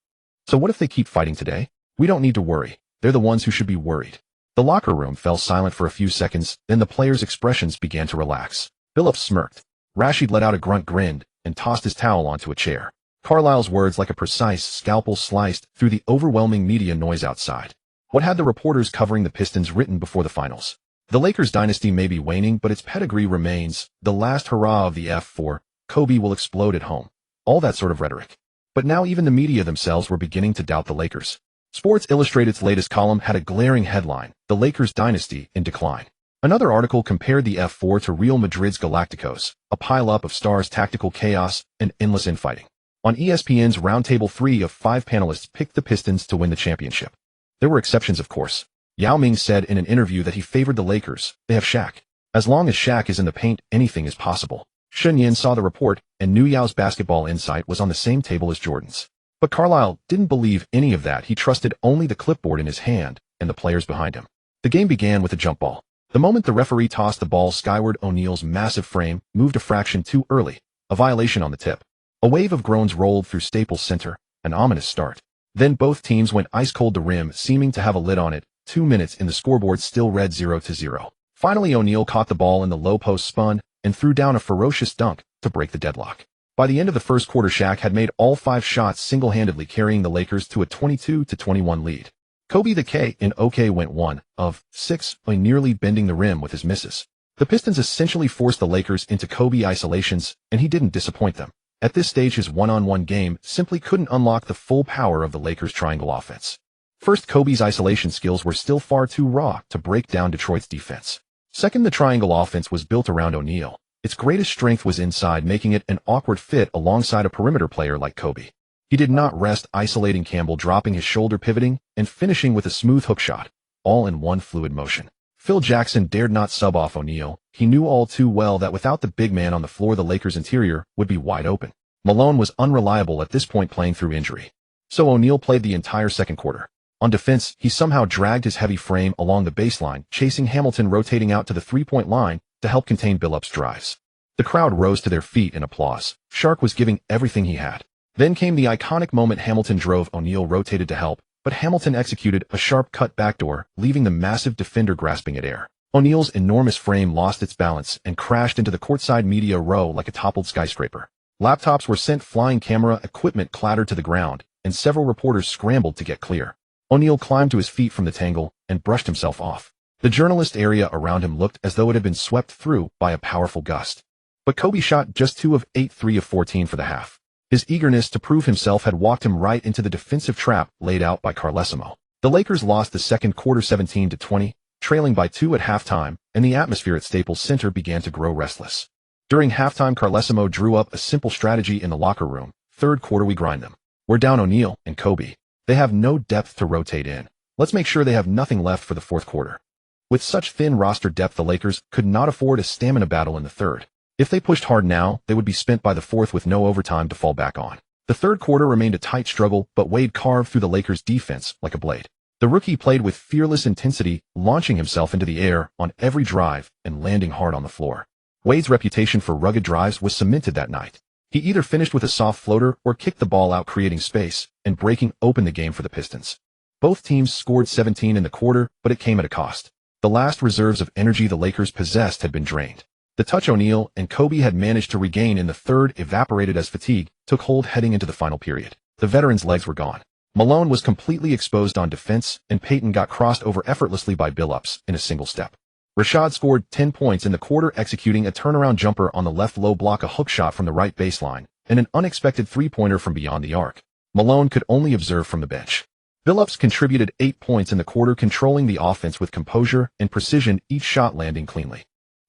So what if they keep fighting today? We don't need to worry. They're the ones who should be worried. The locker room fell silent for a few seconds, then the players' expressions began to relax. Billups smirked. Rashid let out a grunt, grinned, and tossed his towel onto a chair. Carlisle's words, like a precise scalpel, sliced through the overwhelming media noise outside. What had the reporters covering the Pistons written before the finals? The Lakers dynasty may be waning, but its pedigree remains. The last hurrah of the F4, Kobe will explode at home. All that sort of rhetoric. But now even the media themselves were beginning to doubt the Lakers. Sports Illustrated's latest column had a glaring headline: "The Lakers Dynasty in Decline." Another article compared the F4 to Real Madrid's Galacticos, a pile-up of stars, tactical chaos, and endless infighting. On ESPN's Roundtable, 3 of 5 panelists picked the Pistons to win the championship. There were exceptions, of course. Yao Ming said in an interview that he favored the Lakers. They have Shaq. As long as Shaq is in the paint, anything is possible. Shen Yan saw the report and knew Yao's basketball insight was on the same table as Jordan's. But Carlisle didn't believe any of that. He trusted only the clipboard in his hand and the players behind him. The game began with a jump ball. The moment the referee tossed the ball skyward, O'Neal's massive frame moved a fraction too early, a violation on the tip. A wave of groans rolled through Staples Center, an ominous start. Then both teams went ice-cold, the rim seeming to have a lid on it. 2 minutes in, the scoreboard still read 0-0. Finally, O'Neal caught the ball in the low post, spun, and threw down a ferocious dunk to break the deadlock. By the end of the first quarter, Shaq had made all 5 shots single-handedly, carrying the Lakers to a 22-21 lead. Kobe the K in OK went 1 of 6, by nearly bending the rim with his misses. The Pistons essentially forced the Lakers into Kobe isolations, and he didn't disappoint them. At this stage, his one-on-one game simply couldn't unlock the full power of the Lakers' triangle offense. First, Kobe's isolation skills were still far too raw to break down Detroit's defense. Second, the triangle offense was built around O'Neal. Its greatest strength was inside, making it an awkward fit alongside a perimeter player like Kobe. He did not rest, isolating Campbell, dropping his shoulder, pivoting, and finishing with a smooth hook shot, all in one fluid motion. Phil Jackson dared not sub off O'Neal. He knew all too well that without the big man on the floor, the Lakers' interior would be wide open. Malone was unreliable at this point, playing through injury. So O'Neal played the entire second quarter. On defense, he somehow dragged his heavy frame along the baseline, chasing Hamilton, rotating out to the three-point line to help contain Billups' drives. The crowd rose to their feet in applause. Shark was giving everything he had. Then came the iconic moment. Hamilton drove, O'Neal rotated to help, but Hamilton executed a sharp cut backdoor, leaving the massive defender grasping at air. O'Neal's enormous frame lost its balance and crashed into the courtside media row like a toppled skyscraper. Laptops were sent flying, camera equipment clattered to the ground, and several reporters scrambled to get clear. O'Neal climbed to his feet from the tangle and brushed himself off. The journalist area around him looked as though it had been swept through by a powerful gust. But Kobe shot just 2 of 8, 3 of 14 for the half. His eagerness to prove himself had walked him right into the defensive trap laid out by Carlesimo. The Lakers lost the second quarter 17-20, trailing by 2 at halftime, and the atmosphere at Staples Center began to grow restless. During halftime, Carlesimo drew up a simple strategy in the locker room. Third quarter, we grind them. We're down O'Neal and Kobe. They have no depth to rotate in. Let's make sure they have nothing left for the fourth quarter. With such thin roster depth, the Lakers could not afford a stamina battle in the third. If they pushed hard now, they would be spent by the fourth with no overtime to fall back on. The third quarter remained a tight struggle, but Wade carved through the Lakers' defense like a blade. The rookie played with fearless intensity, launching himself into the air on every drive and landing hard on the floor. Wade's reputation for rugged drives was cemented that night. He either finished with a soft floater or kicked the ball out, creating space and breaking open the game for the Pistons. Both teams scored 17 in the quarter, but it came at a cost. The last reserves of energy the Lakers possessed had been drained. The touch O'Neal and Kobe had managed to regain in the third evaporated as fatigue took hold heading into the final period. The veteran's legs were gone. Malone was completely exposed on defense, and Payton got crossed over effortlessly by Billups in a single step. Rashad scored 10 points in the quarter, executing a turnaround jumper on the left low block, a hook shot from the right baseline, and an unexpected three-pointer from beyond the arc. Malone could only observe from the bench. Billups contributed 8 points in the quarter, controlling the offense with composure and precision, each shot landing cleanly.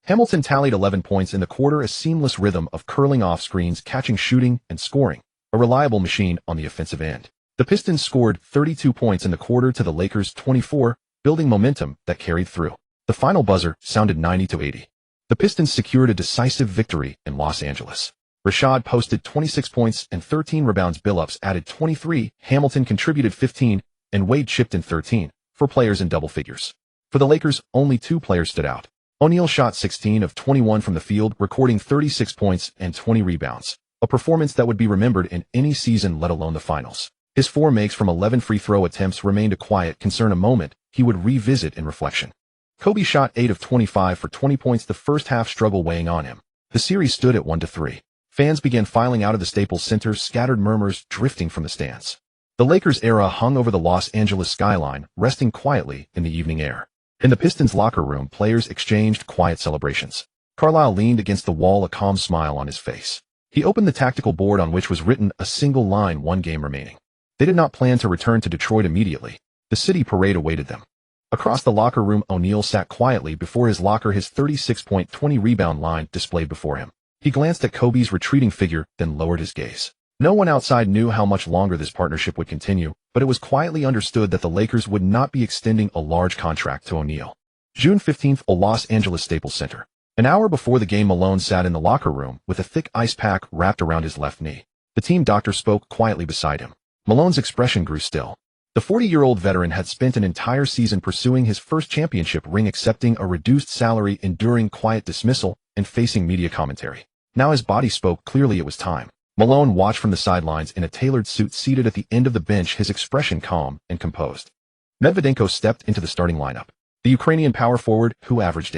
Hamilton tallied 11 points in the quarter, a seamless rhythm of curling off screens, catching, shooting, and scoring, a reliable machine on the offensive end. The Pistons scored 32 points in the quarter to the Lakers' 24, building momentum that carried through. The final buzzer sounded 90-80. The Pistons secured a decisive victory in Los Angeles. Rashad posted 26 points and 13 rebounds. Billups added 23, Hamilton contributed 15, and Wade chipped in 13, for players in double figures. For the Lakers, only 2 players stood out. O'Neal shot 16 of 21 from the field, recording 36 points and 20 rebounds, a performance that would be remembered in any season, let alone the finals. His 4 makes from 11 free throw attempts remained a quiet concern, a moment he would revisit in reflection. Kobe shot 8 of 25 for 20 points, the first half struggle weighing on him. The series stood at 1-3. Fans began filing out of the Staples Center, scattered murmurs drifting from the stands. The Lakers' era hung over the Los Angeles skyline, resting quietly in the evening air. In the Pistons' locker room, players exchanged quiet celebrations. Carlisle leaned against the wall, a calm smile on his face. He opened the tactical board on which was written a single line: 1 game remaining. They did not plan to return to Detroit immediately. The city parade awaited them. Across the locker room, O'Neal sat quietly before his locker, his 36-point, 20-rebound line displayed before him. He glanced at Kobe's retreating figure, then lowered his gaze. No one outside knew how much longer this partnership would continue, but it was quietly understood that the Lakers would not be extending a large contract to O'Neal. June 15th, Los Angeles Staples Center. An hour before the game, Malone sat in the locker room with a thick ice pack wrapped around his left knee. The team doctor spoke quietly beside him. Malone's expression grew still. The 40-year-old veteran had spent an entire season pursuing his first championship ring, accepting a reduced salary, enduring quiet dismissal, and facing media commentary. Now his body spoke clearly. It was time. Malone watched from the sidelines in a tailored suit, seated at the end of the bench, his expression calm and composed. Medvedenko stepped into the starting lineup. The Ukrainian power forward, who averaged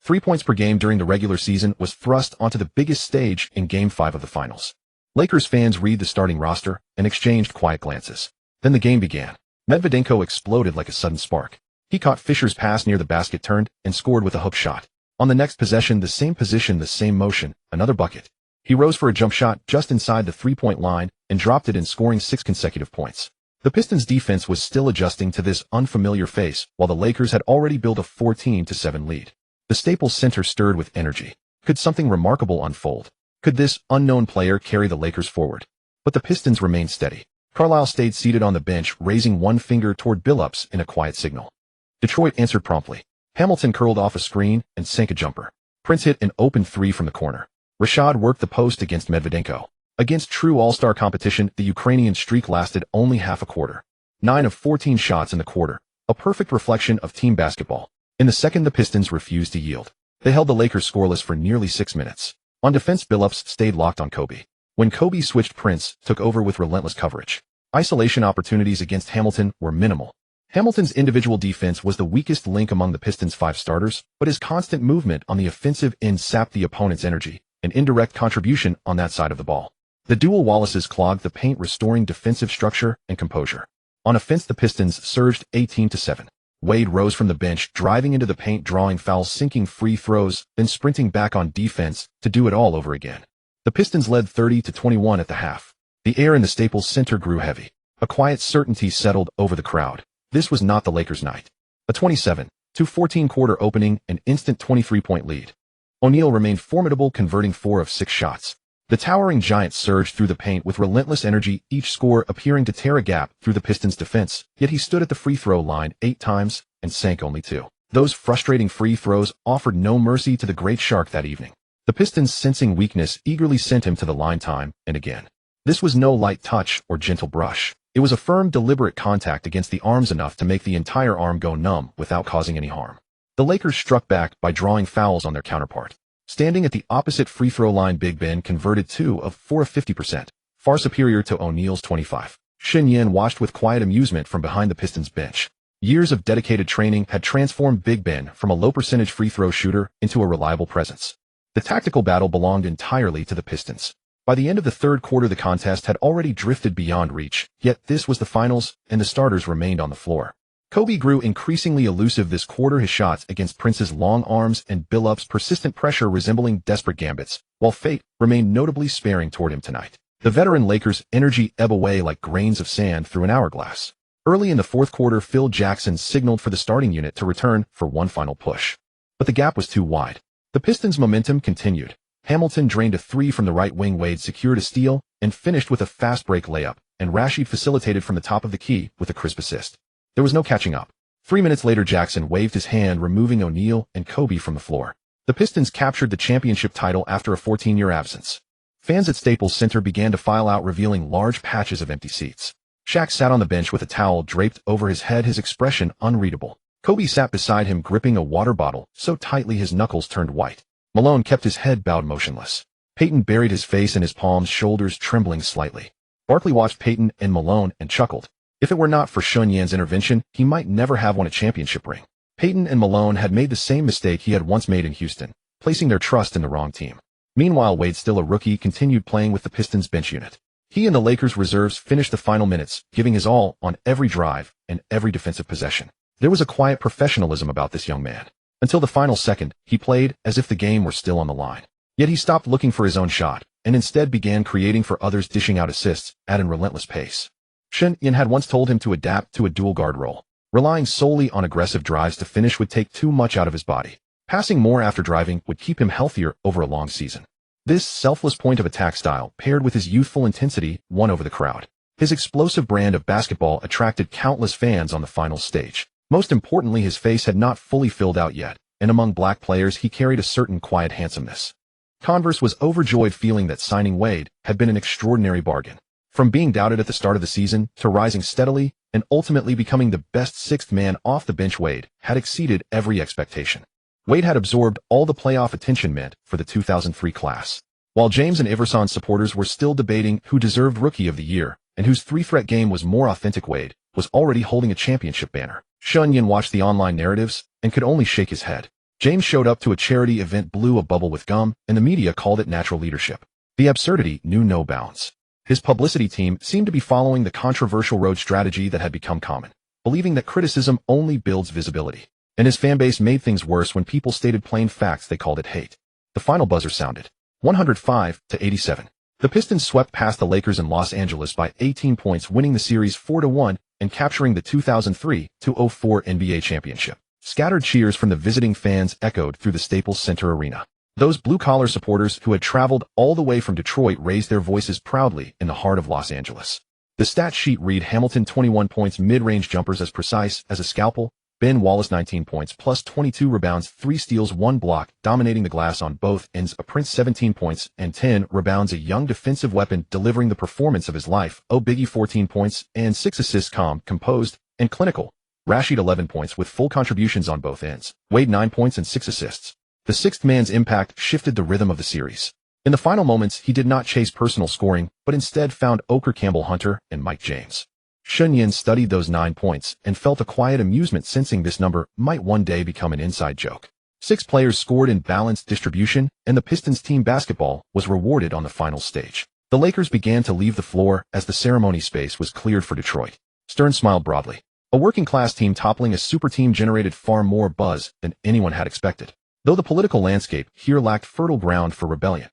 3 points per game during the regular season, was thrust onto the biggest stage in Game 5 of the finals. Lakers fans read the starting roster and exchanged quiet glances. Then the game began. Medvedenko exploded like a sudden spark. He caught Fisher's pass near the basket, turned, and scored with a hook shot. On the next possession, the same position, the same motion, another bucket. He rose for a jump shot just inside the three-point line and dropped it in, scoring 6 consecutive points. The Pistons' defense was still adjusting to this unfamiliar face, while the Lakers had already built a 14-7 lead. The Staples Center stirred with energy. Could something remarkable unfold? Could this unknown player carry the Lakers forward? But the Pistons remained steady. Carlisle stayed seated on the bench, raising one finger toward Billups in a quiet signal. Detroit answered promptly. Hamilton curled off a screen and sank a jumper. Prince hit an open 3 from the corner. Rashad worked the post against Medvedenko. Against true all-star competition, the Ukrainian streak lasted only half a quarter. 9 of 14 shots in the quarter, a perfect reflection of team basketball. In the second, the Pistons refused to yield. They held the Lakers scoreless for nearly 6 minutes. On defense, Billups stayed locked on Kobe. When Kobe switched, Prince took over with relentless coverage. Isolation opportunities against Hamilton were minimal. Hamilton's individual defense was the weakest link among the Pistons' 5 starters, but his constant movement on the offensive end sapped the opponent's energy, an indirect contribution on that side of the ball. The dual Wallaces clogged the paint, restoring defensive structure and composure. On offense, the Pistons surged 18-7. Wade rose from the bench, driving into the paint, drawing fouls, sinking free throws, then sprinting back on defense to do it all over again. The Pistons led 30-21 at the half. The air in the Staples Center grew heavy. A quiet certainty settled over the crowd. This was not the Lakers' night. A 27-14 quarter opening, an instant 23-point lead. O'Neal remained formidable, converting 4 of 6 shots. The towering giant surged through the paint with relentless energy, each score appearing to tear a gap through the Pistons' defense, yet he stood at the free throw line 8 times and sank only 2. Those frustrating free throws offered no mercy to the great Shark that evening. The Pistons, sensing weakness, eagerly sent him to the line time and again. This was no light touch or gentle brush. It was a firm, deliberate contact against the arms, enough to make the entire arm go numb without causing any harm. The Lakers struck back by drawing fouls on their counterpart. Standing at the opposite free throw line, Big Ben converted 2 of 4 of 50%, far superior to O'Neal's 25. Shen Yan watched with quiet amusement from behind the Pistons bench. Years of dedicated training had transformed Big Ben from a low-percentage free throw shooter into a reliable presence. The tactical battle belonged entirely to the Pistons. By the end of the third quarter, the contest had already drifted beyond reach, yet this was the finals, and the starters remained on the floor. Kobe grew increasingly elusive this quarter, his shots against Prince's long arms and Billup's persistent pressure resembling desperate gambits, while fate remained notably sparing toward him tonight. The veteran Lakers' energy ebbed away like grains of sand through an hourglass. Early in the fourth quarter, Phil Jackson signaled for the starting unit to return for one final push. But the gap was too wide. The Pistons' momentum continued. Hamilton drained a 3 from the right wing, Wade secured a steal and finished with a fast break layup, and Rashid facilitated from the top of the key with a crisp assist. There was no catching up. 3 minutes later, Jackson waved his hand, removing O'Neal and Kobe from the floor. The Pistons captured the championship title after a 14-year absence. Fans at Staples Center began to file out, revealing large patches of empty seats. Shaq sat on the bench with a towel draped over his head, his expression unreadable. Kobe sat beside him, gripping a water bottle so tightly his knuckles turned white. Malone kept his head bowed motionless. Peyton buried his face in his palms, shoulders trembling slightly. Barkley watched Peyton and Malone and chuckled. If it were not for Shen Yan's intervention, he might never have won a championship ring. Peyton and Malone had made the same mistake he had once made in Houston, placing their trust in the wrong team. Meanwhile, Wade, still a rookie, continued playing with the Pistons bench unit. He and the Lakers reserves finished the final minutes, giving his all on every drive and every defensive possession. There was a quiet professionalism about this young man. Until the final second, he played as if the game were still on the line. Yet he stopped looking for his own shot, and instead began creating for others, dishing out assists at a relentless pace. Shen Yan had once told him to adapt to a dual guard role. Relying solely on aggressive drives to finish would take too much out of his body. Passing more after driving would keep him healthier over a long season. This selfless point of attack style, paired with his youthful intensity, won over the crowd. His explosive brand of basketball attracted countless fans on the final stage. Most importantly, his face had not fully filled out yet, and among black players he carried a certain quiet handsomeness. Converse was overjoyed, feeling that signing Wade had been an extraordinary bargain. From being doubted at the start of the season to rising steadily and ultimately becoming the best sixth man off the bench, Wade had exceeded every expectation. Wade had absorbed all the playoff attention meant for the 2003 class. While James and Iverson supporters were still debating who deserved Rookie of the Year and whose three-threat game was more authentic, Wade was already holding a championship banner. Shen Yan watched the online narratives and could only shake his head. James showed up to a charity event, blew a bubble with gum, and the media called it natural leadership. The absurdity knew no bounds. His publicity team seemed to be following the controversial road strategy that had become common, believing that criticism only builds visibility. And his fanbase made things worse when people stated plain facts. They called it hate. The final buzzer sounded. 105-87. The Pistons swept past the Lakers in Los Angeles by 18 points, winning the series 4-1 and capturing the 2003-04 NBA championship. Scattered cheers from the visiting fans echoed through the Staples Center arena. Those blue-collar supporters who had traveled all the way from Detroit raised their voices proudly in the heart of Los Angeles. The stat sheet read: Hamilton 21 points, mid-range jumpers as precise as a scalpel, Ben Wallace 19 points plus 22 rebounds, 3 steals, 1 block, dominating the glass on both ends, a Prince 17 points and 10 rebounds, a young defensive weapon delivering the performance of his life, Biggie 14 points and 6 assists, calm, composed, and clinical, Rashid 11 points with full contributions on both ends, Wade 9 points and 6 assists. The sixth man's impact shifted the rhythm of the series. In the final moments, he did not chase personal scoring, but instead found Oker, Campbell Hunter, and Mike James. Shen Yan studied those 9 points and felt a quiet amusement, sensing this number might one day become an inside joke. 6 players scored in balanced distribution, and the Pistons team basketball was rewarded on the final stage. The Lakers began to leave the floor as the ceremony space was cleared for Detroit. Stern smiled broadly. A working-class team toppling a super team generated far more buzz than anyone had expected, though the political landscape here lacked fertile ground for rebellion.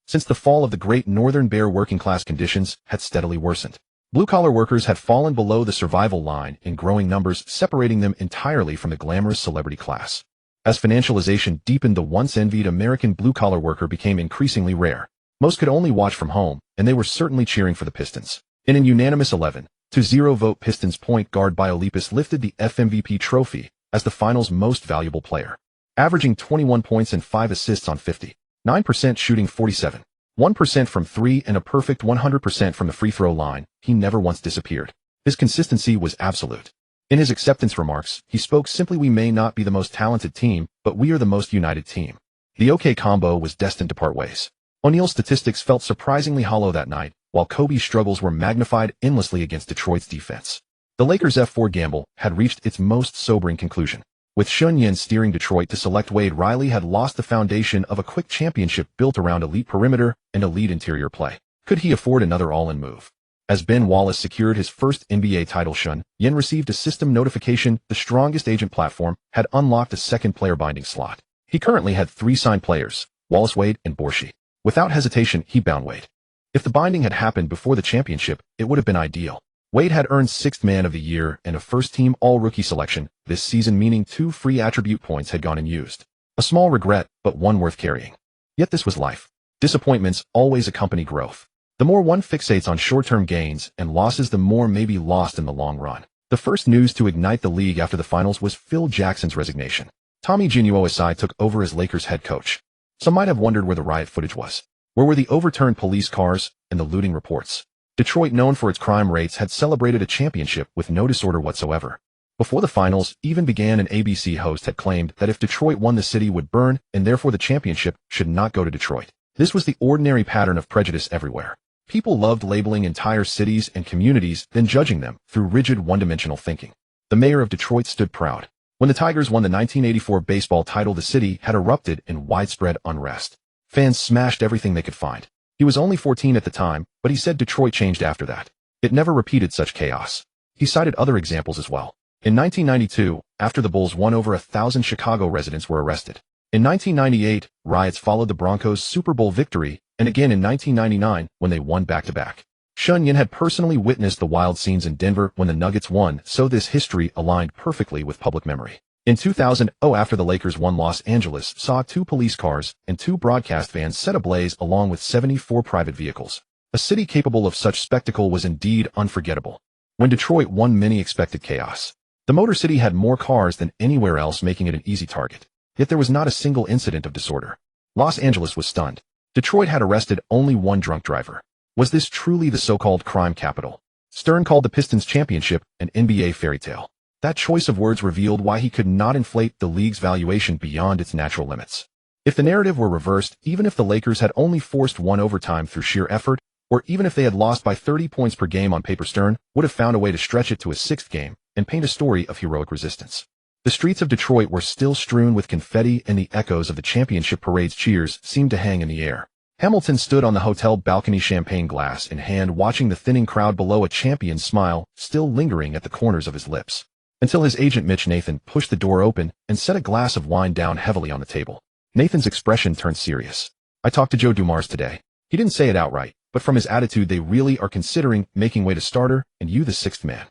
Since the fall of the Great Northern Bear, working-class conditions had steadily worsened. Blue-collar workers had fallen below the survival line in growing numbers, separating them entirely from the glamorous celebrity class. As financialization deepened, the once envied American blue-collar worker became increasingly rare. Most could only watch from home, and they were certainly cheering for the Pistons. In an unanimous 11-0 vote, Pistons point guard Biolipis lifted the FMVP trophy as the finals' most valuable player, averaging 21 points and 5 assists on 59% shooting, 47% from three, and a perfect 100% from the free throw line. He never once disappeared. His consistency was absolute. In his acceptance remarks, he spoke simply, "We may not be the most talented team, but we are the most united team." The OK combo was destined to part ways. O'Neal's statistics felt surprisingly hollow that night, while Kobe's struggles were magnified endlessly against Detroit's defense. The Lakers' F4 gamble had reached its most sobering conclusion. With Shen Yan steering Detroit to select Wade, Riley had lost the foundation of a quick championship built around elite perimeter and elite interior play. Could he afford another all-in move? As Ben Wallace secured his first NBA title, Shen Yan received a system notification. The strongest agent platform had unlocked a second player binding slot. He currently had 3 signed players: Wallace, Wade, and Borshi. Without hesitation, he bound Wade. If the binding had happened before the championship, it would have been ideal. Wade had earned 6th Man of the Year and a first-team All-Rookie selection this season, meaning 2 free attribute points had gone unused. A small regret, but one worth carrying. Yet this was life. Disappointments always accompany growth. The more one fixates on short-term gains and losses, the more may be lost in the long run. The first news to ignite the league after the finals was Phil Jackson's resignation. Tommy Ginuosi took over as Lakers head coach. Some might have wondered where the riot footage was. Where were the overturned police cars and the looting reports? Detroit, known for its crime rates, had celebrated a championship with no disorder whatsoever. Before the finals even began, an ABC host had claimed that if Detroit won, the city would burn, and therefore the championship should not go to Detroit. This was the ordinary pattern of prejudice everywhere. People loved labeling entire cities and communities, then judging them through rigid one-dimensional thinking. The mayor of Detroit stood proud. When the Tigers won the 1984 baseball title, the city had erupted in widespread unrest. Fans smashed everything they could find. He was only 14 at the time, but he said Detroit changed after that. It never repeated such chaos. He cited other examples as well. In 1992, after the Bulls won, over 1,000 Chicago residents were arrested. In 1998, riots followed the Broncos' Super Bowl victory, and again in 1999 when they won back-to-back. Shen Yan had personally witnessed the wild scenes in Denver when the Nuggets won, so this history aligned perfectly with public memory. In 2000, after the Lakers won, Los Angeles saw 2 police cars and 2 broadcast vans set ablaze, along with 74 private vehicles. A city capable of such spectacle was indeed unforgettable. When Detroit won, many expected chaos. The Motor City had more cars than anywhere else, making it an easy target. Yet there was not a single incident of disorder. Los Angeles was stunned. Detroit had arrested only 1 drunk driver. Was this truly the so-called crime capital? Stern called the Pistons championship an NBA fairy tale. That choice of words revealed why he could not inflate the league's valuation beyond its natural limits. If the narrative were reversed, even if the Lakers had only forced 1 overtime through sheer effort, or even if they had lost by 30 points per game on paper, Stern would have found a way to stretch it to a 6th game and paint a story of heroic resistance. The streets of Detroit were still strewn with confetti, and the echoes of the championship parade's cheers seemed to hang in the air. Hamilton stood on the hotel balcony, champagne glass in hand, watching the thinning crowd below, a champion's smile still lingering at the corners of his lips, until his agent Mitch Nathan pushed the door open and set a glass of wine down heavily on the table. Nathan's expression turned serious. "I talked to Joe Dumars today. He didn't say it outright, but from his attitude, they really are considering making way to starter and you the 6th man."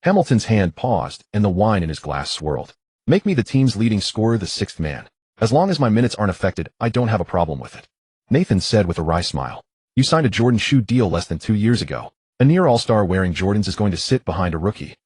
Hamilton's hand paused and the wine in his glass swirled. "Make me the team's leading scorer, the 6th man. As long as my minutes aren't affected, I don't have a problem with it," Nathan said with a wry smile. "You signed a Jordan shoe deal less than 2 years ago. A near all-star wearing Jordans is going to sit behind a rookie,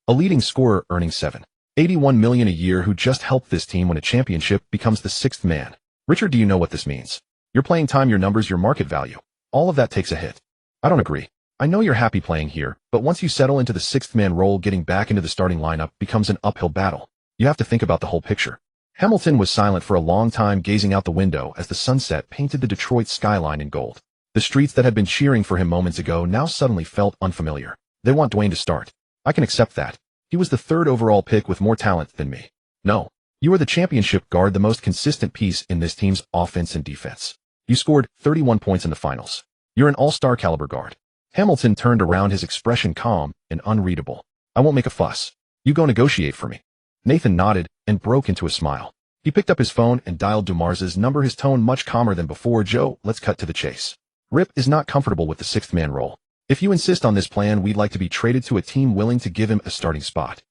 a leading scorer earning $7.81 million a year, who just helped this team win a championship, becomes the 6th man. Richard, do you know what this means? Your playing time, your numbers, your market value. All of that takes a hit." "I don't agree. I know you're happy playing here, but once you settle into the 6th man role, getting back into the starting lineup becomes an uphill battle. You have to think about the whole picture." Hamilton was silent for a long time, gazing out the window as the sunset painted the Detroit skyline in gold. The streets that had been cheering for him moments ago now suddenly felt unfamiliar. "They want Dwyane to start. I can accept that. He was the 3rd overall pick with more talent than me. No. You are the championship guard, the most consistent piece in this team's offense and defense. You scored 31 points in the finals. You're an all-star caliber guard." Hamilton turned around, his expression calm and unreadable. "I won't make a fuss. You go negotiate for me. Nathan nodded and broke into a smile. He picked up his phone and dialed Dumars's number, his tone much calmer than before. Joe, let's cut to the chase. Rip is not comfortable with the sixth man role. If you insist on this plan, we'd like to be traded to a team willing to give him a starting spot.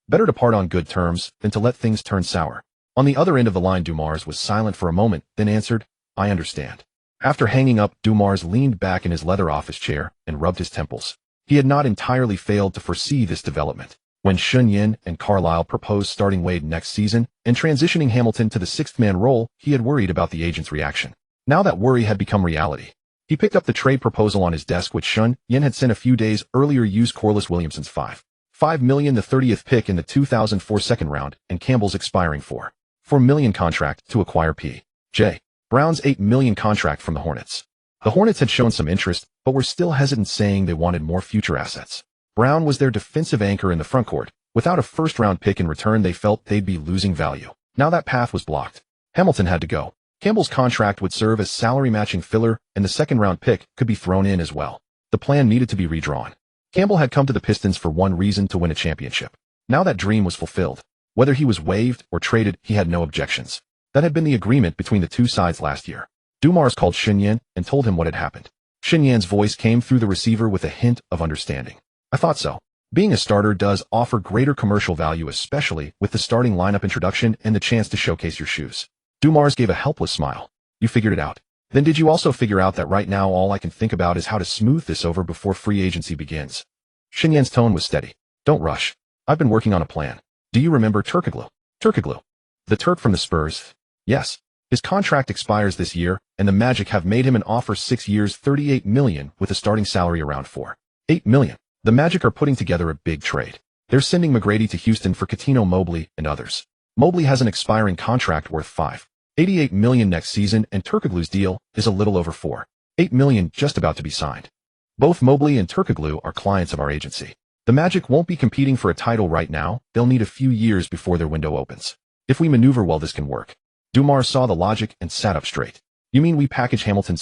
Better to part on good terms than to let things turn sour. On the other end of the line, Dumars was silent for a moment, then answered, I understand. After hanging up, Dumars leaned back in his leather office chair and rubbed his temples. He had not entirely failed to foresee this development. When Shen Yan and Carlisle proposed starting Wade next season and transitioning Hamilton to the sixth-man role, he had worried about the agent's reaction. Now that worry had become reality. He picked up the trade proposal on his desk, which Shen Yan had sent a few days earlier, used Corliss Williamson's $5 million, the 30th pick in the 2004 second round, and Campbell's expiring $4 million contract to acquire P.J. Brown's $8 million contract from the Hornets. The Hornets had shown some interest, but were still hesitant, saying they wanted more future assets. Brown was their defensive anchor in the frontcourt. Without a first-round pick in return, they felt they'd be losing value. Now that path was blocked. Hamilton had to go. Campbell's contract would serve as salary-matching filler, and the second-round pick could be thrown in as well. The plan needed to be redrawn. Campbell had come to the Pistons for one reason: to win a championship. Now that dream was fulfilled. Whether he was waived or traded, he had no objections. That had been the agreement between the two sides last year. Dumars called Shen Yan and told him what had happened. Shen Yan's voice came through the receiver with a hint of understanding. I thought so. Being a starter does offer greater commercial value, especially with the starting lineup introduction and the chance to showcase your shoes. Dumars gave a helpless smile. You figured it out. Then did you also figure out that right now all I can think about is how to smooth this over before free agency begins? Shen Yan's tone was steady. Don't rush. I've been working on a plan. Do you remember Turkoglu? Turkoglu. The Turk from the Spurs? Yes. His contract expires this year, and the Magic have made him an offer: 6 years, $38 million, with a starting salary around $8 million. The Magic are putting together a big trade. They're sending McGrady to Houston for Coutinho, Mobley, and others. Mobley has an expiring contract worth $88 million next season, and Turkoglu's deal is a little over $8 million, just about to be signed. Both Mobley and Turkoglu are clients of our agency. The Magic won't be competing for a title right now. They'll need a few years before their window opens. If we maneuver well, this can work. Dumars saw the logic and sat up straight. You mean we package Hamilton's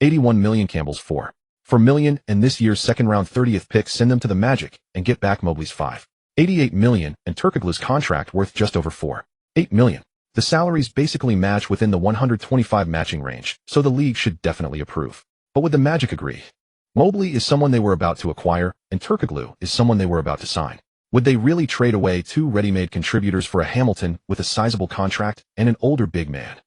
$81 million, Campbell's $4 million, and this year's second-round 30th pick, send them to the Magic, and get back Mobley's $88 million and Turkoglu's contract worth just over $8 million. The salaries basically match within the 125 matching range, so the league should definitely approve. But would the Magic agree? Mobley is someone they were about to acquire, and Turkoglu is someone they were about to sign. Would they really trade away two ready-made contributors for a Hamilton with a sizable contract and an older big man?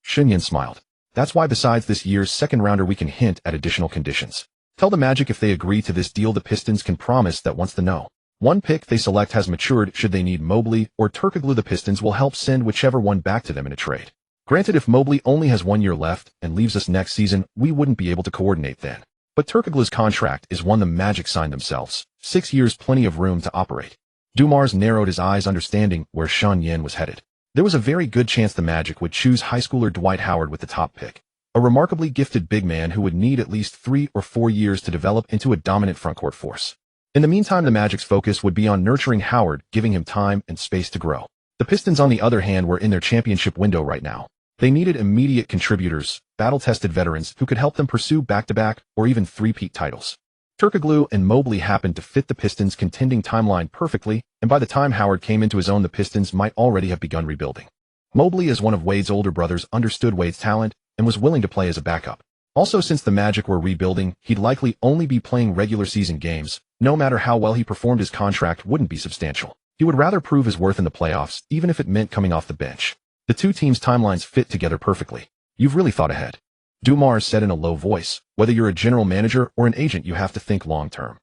Shen Yan smiled. That's why besides this year's second-rounder, we can hint at additional conditions. Tell the Magic if they agree to this deal, the Pistons can promise that once the one pick they select has matured, should they need Mobley or Turkoglu, the Pistons will help send whichever one back to them in a trade. Granted, if Mobley only has 1 year left and leaves us next season, we wouldn't be able to coordinate then. But Turkoglu's contract is one the Magic signed themselves. 6 years, plenty of room to operate. Dumars narrowed his eyes, understanding where Shen Yan was headed. There was a very good chance the Magic would choose high schooler Dwight Howard with the top pick. A remarkably gifted big man who would need at least 3 or 4 years to develop into a dominant frontcourt force. In the meantime, the Magic's focus would be on nurturing Howard, giving him time and space to grow. The Pistons, on the other hand, were in their championship window right now. They needed immediate contributors, battle-tested veterans who could help them pursue back-to-back or even three-peat titles. Turkoglu and Mobley happened to fit the Pistons' contending timeline perfectly, and by the time Howard came into his own, the Pistons might already have begun rebuilding. Mobley, as one of Wade's older brothers, understood Wade's talent and was willing to play as a backup. Also, since the Magic were rebuilding, he'd likely only be playing regular season games. No matter how well he performed, his contract wouldn't be substantial. He would rather prove his worth in the playoffs, even if it meant coming off the bench. The two teams' timelines fit together perfectly. You've really thought ahead. Dumars said in a low voice. Whether you're a general manager or an agent, you have to think long-term.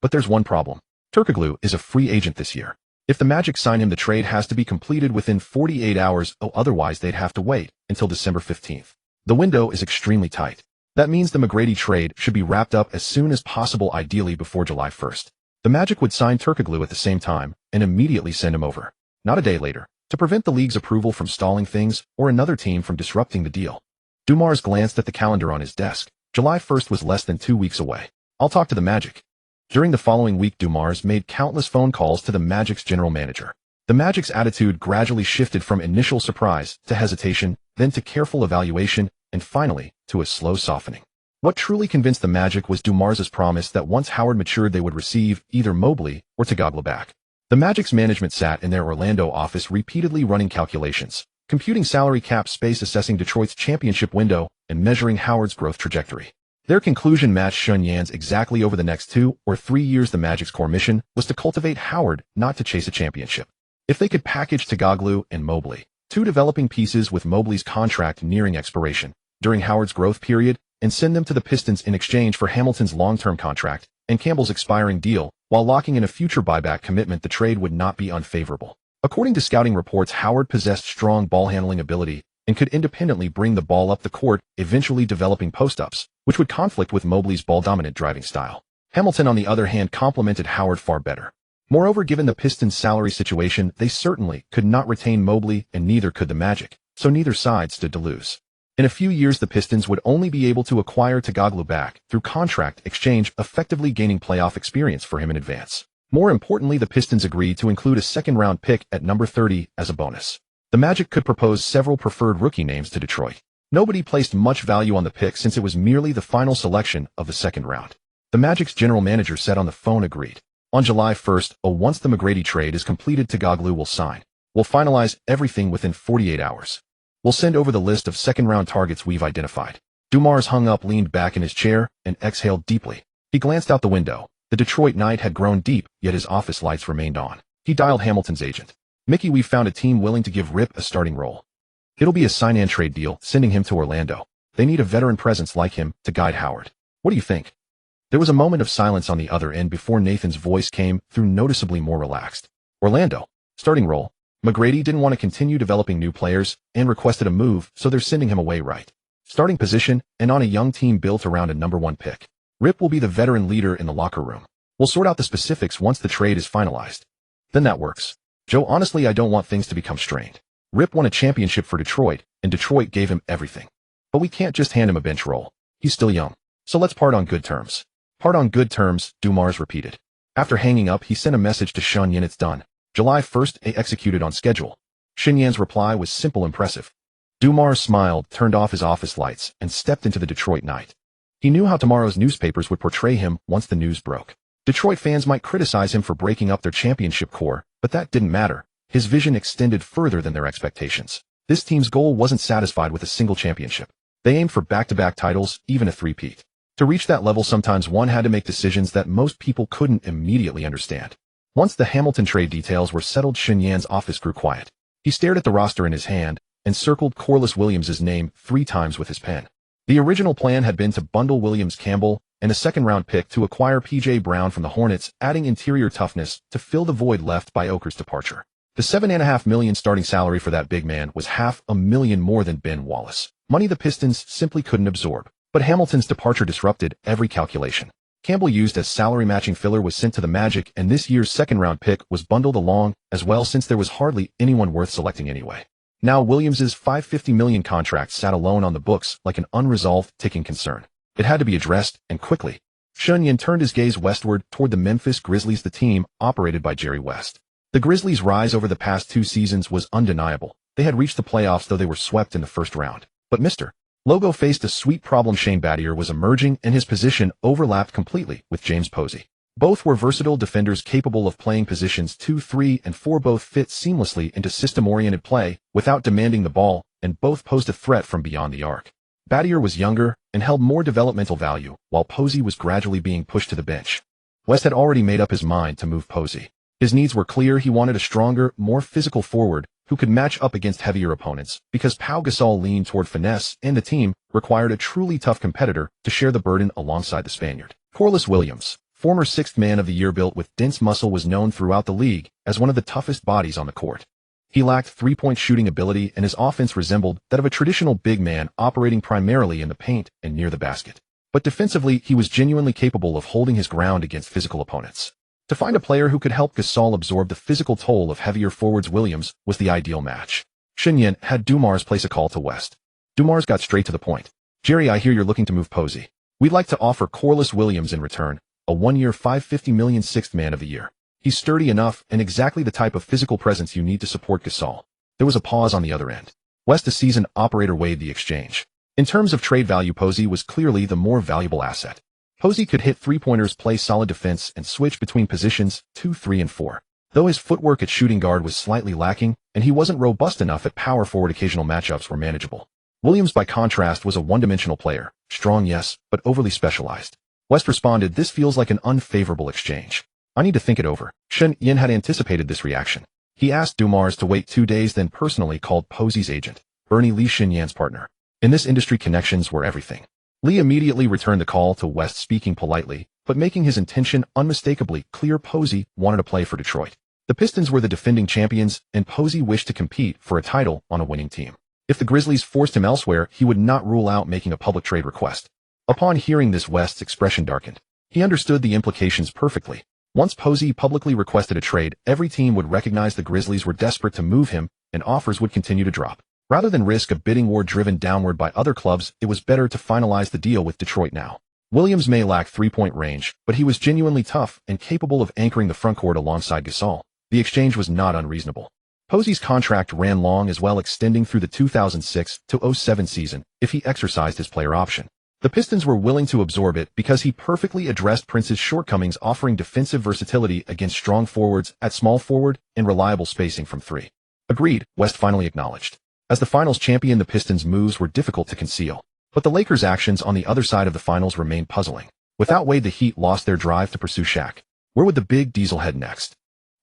But there's one problem. Turkoglu is a free agent this year. If the Magic sign him, the trade has to be completed within 48 hours, otherwise they'd have to wait until December 15th. The window is extremely tight. That means the McGrady trade should be wrapped up as soon as possible, ideally before July 1st. The Magic would sign Turkoglu at the same time and immediately send him over, not a day later, to prevent the league's approval from stalling things or another team from disrupting the deal. Dumars glanced at the calendar on his desk. July 1st was less than 2 weeks away. I'll talk to the Magic. During the following week, Dumars made countless phone calls to the Magic's general manager. The Magic's attitude gradually shifted from initial surprise to hesitation, then to careful evaluation, and finally, to a slow softening. What truly convinced the Magic was Dumars's promise that once Howard matured, they would receive either Mobley or Turkoglu back. The Magic's management sat in their Orlando office repeatedly running calculations, computing salary cap space, assessing Detroit's championship window, and measuring Howard's growth trajectory. Their conclusion matched Shen Yan's exactly. Over the next 2 or 3 years, the Magic's core mission was to cultivate Howard, not to chase a championship. If they could package Tagaglu and Mobley, two developing pieces with Mobley's contract nearing expiration, during Howard's growth period, and send them to the Pistons in exchange for Hamilton's long-term contract and Campbell's expiring deal, while locking in a future buyback commitment, the trade would not be unfavorable. According to scouting reports, Howard possessed strong ball-handling ability and could independently bring the ball up the court, eventually developing post-ups, which would conflict with Mobley's ball-dominant driving style. Hamilton, on the other hand, complemented Howard far better. Moreover, given the Pistons' salary situation, they certainly could not retain Mobley, and neither could the Magic, so neither side stood to lose. In a few years, the Pistons would only be able to acquire Tagaglu back through contract exchange, effectively gaining playoff experience for him in advance. More importantly, the Pistons agreed to include a second-round pick at number 30 as a bonus. The Magic could propose several preferred rookie names to Detroit. Nobody placed much value on the pick since it was merely the final selection of the second round. The Magic's general manager said on the phone agreed. On July 1st, once the McGrady trade is completed, Tagaglu will sign. We'll finalize everything within 48 hours. We'll send over the list of second-round targets we've identified. Dumars hung up, leaned back in his chair, and exhaled deeply. He glanced out the window. The Detroit night had grown deep, yet his office lights remained on. He dialed Hamilton's agent. "Mickey, we've found a team willing to give Rip a starting role. It'll be a sign-and trade deal, sending him to Orlando. They need a veteran presence like him to guide Howard. What do you think?" There was a moment of silence on the other end before Nathan's voice came through, noticeably more relaxed. "Orlando. Starting role. McGrady didn't want to continue developing new players and requested a move, so they're sending him away, right? Starting position and on a young team built around a number 1 pick. Rip will be the veteran leader in the locker room. We'll sort out the specifics once the trade is finalized. Then that works. Joe, honestly, I don't want things to become strained. Rip won a championship for Detroit, and Detroit gave him everything. But we can't just hand him a bench role. He's still young. So let's part on good terms." "Part on good terms," Dumars repeated. After hanging up, he sent a message to Shen Yan. "It's done. July 1st, executed on schedule." Shen Yan's reply was simple, impressive. Dumars smiled, turned off his office lights, and stepped into the Detroit night. He knew how tomorrow's newspapers would portray him once the news broke. Detroit fans might criticize him for breaking up their championship core, but that didn't matter. His vision extended further than their expectations. This team's goal wasn't satisfied with a single championship. They aimed for back-to-back titles, even a three-peat. To reach that level, sometimes one had to make decisions that most people couldn't immediately understand. Once the Hamilton trade details were settled, Shen Yan's office grew quiet. He stared at the roster in his hand and circled Corliss Williams' name 3 times with his pen. The original plan had been to bundle Williams, Campbell, and a second-round pick to acquire P.J. Brown from the Hornets, adding interior toughness to fill the void left by Oker's departure. The $7.5 million starting salary for that big man was $500,000 more than Ben Wallace. Money the Pistons simply couldn't absorb. But Hamilton's departure disrupted every calculation. Campbell, used as salary-matching filler, was sent to the Magic, and this year's second-round pick was bundled along as well, since there was hardly anyone worth selecting anyway. Now Williams's $550 million contract sat alone on the books like an unresolved, ticking concern. It had to be addressed, and quickly. Shen Yan turned his gaze westward toward the Memphis Grizzlies, the team operated by Jerry West. The Grizzlies' rise over the past 2 seasons was undeniable. They had reached the playoffs, though they were swept in the first round. But Mr. Logo faced a sweet problem. Shane Battier was emerging, and his position overlapped completely with James Posey. Both were versatile defenders capable of playing positions 2, 3, and 4. Both fit seamlessly into system-oriented play without demanding the ball, and both posed a threat from beyond the arc. Battier was younger and held more developmental value, while Posey was gradually being pushed to the bench. West had already made up his mind to move Posey. His needs were clear. He wanted a stronger, more physical forward who could match up against heavier opponents, because Pau Gasol leaned toward finesse, and the team required a truly tough competitor to share the burden alongside the Spaniard. Corliss Williams, former 6th Man of the Year, built with dense muscle, was known throughout the league as one of the toughest bodies on the court. He lacked three-point shooting ability, and his offense resembled that of a traditional big man operating primarily in the paint and near the basket. But defensively, he was genuinely capable of holding his ground against physical opponents. To find a player who could help Gasol absorb the physical toll of heavier forwards, Williams was the ideal match. Shen Yan had Dumars place a call to West. Dumars got straight to the point. "Jerry, I hear you're looking to move Posey. We'd like to offer Corliss Williams in return, a 1-year $550 million 6th Man of the Year. He's sturdy enough and exactly the type of physical presence you need to support Gasol." There was a pause on the other end. West, a seasoned operator, weighed the exchange. In terms of trade value, Posey was clearly the more valuable asset. Posey could hit 3-pointers, play solid defense, and switch between positions 2, 3, and 4. though his footwork at shooting guard was slightly lacking, and he wasn't robust enough at power forward. Occasional matchups were manageable. Williams, by contrast, was a one-dimensional player, strong yes, but overly specialized. West responded, "This feels like an unfavorable exchange. I need to think it over." Shen Yan had anticipated this reaction. He asked Dumars to wait 2 days, then personally called Posey's agent, Bernie Lee, Shen Yan's partner. In this industry, connections were everything. Lee immediately returned the call to West, speaking politely, but making his intention unmistakably clear. Posey wanted to play for Detroit. The Pistons were the defending champions, and Posey wished to compete for a title on a winning team. If the Grizzlies forced him elsewhere, he would not rule out making a public trade request. Upon hearing this, West's expression darkened. He understood the implications perfectly. Once Posey publicly requested a trade, every team would recognize the Grizzlies were desperate to move him, and offers would continue to drop. Rather than risk a bidding war driven downward by other clubs, it was better to finalize the deal with Detroit now. Williams may lack three-point range, but he was genuinely tough and capable of anchoring the frontcourt alongside Gasol. The exchange was not unreasonable. Posey's contract ran long as well, extending through the 2006-07 season if he exercised his player option. The Pistons were willing to absorb it because he perfectly addressed Prince's shortcomings, offering defensive versatility against strong forwards at small forward and reliable spacing from three. Agreed, West finally acknowledged. As the finals champion, the Pistons' moves were difficult to conceal. But the Lakers' actions on the other side of the finals remained puzzling. Without Wade, the Heat lost their drive to pursue Shaq. Where would the big diesel head next?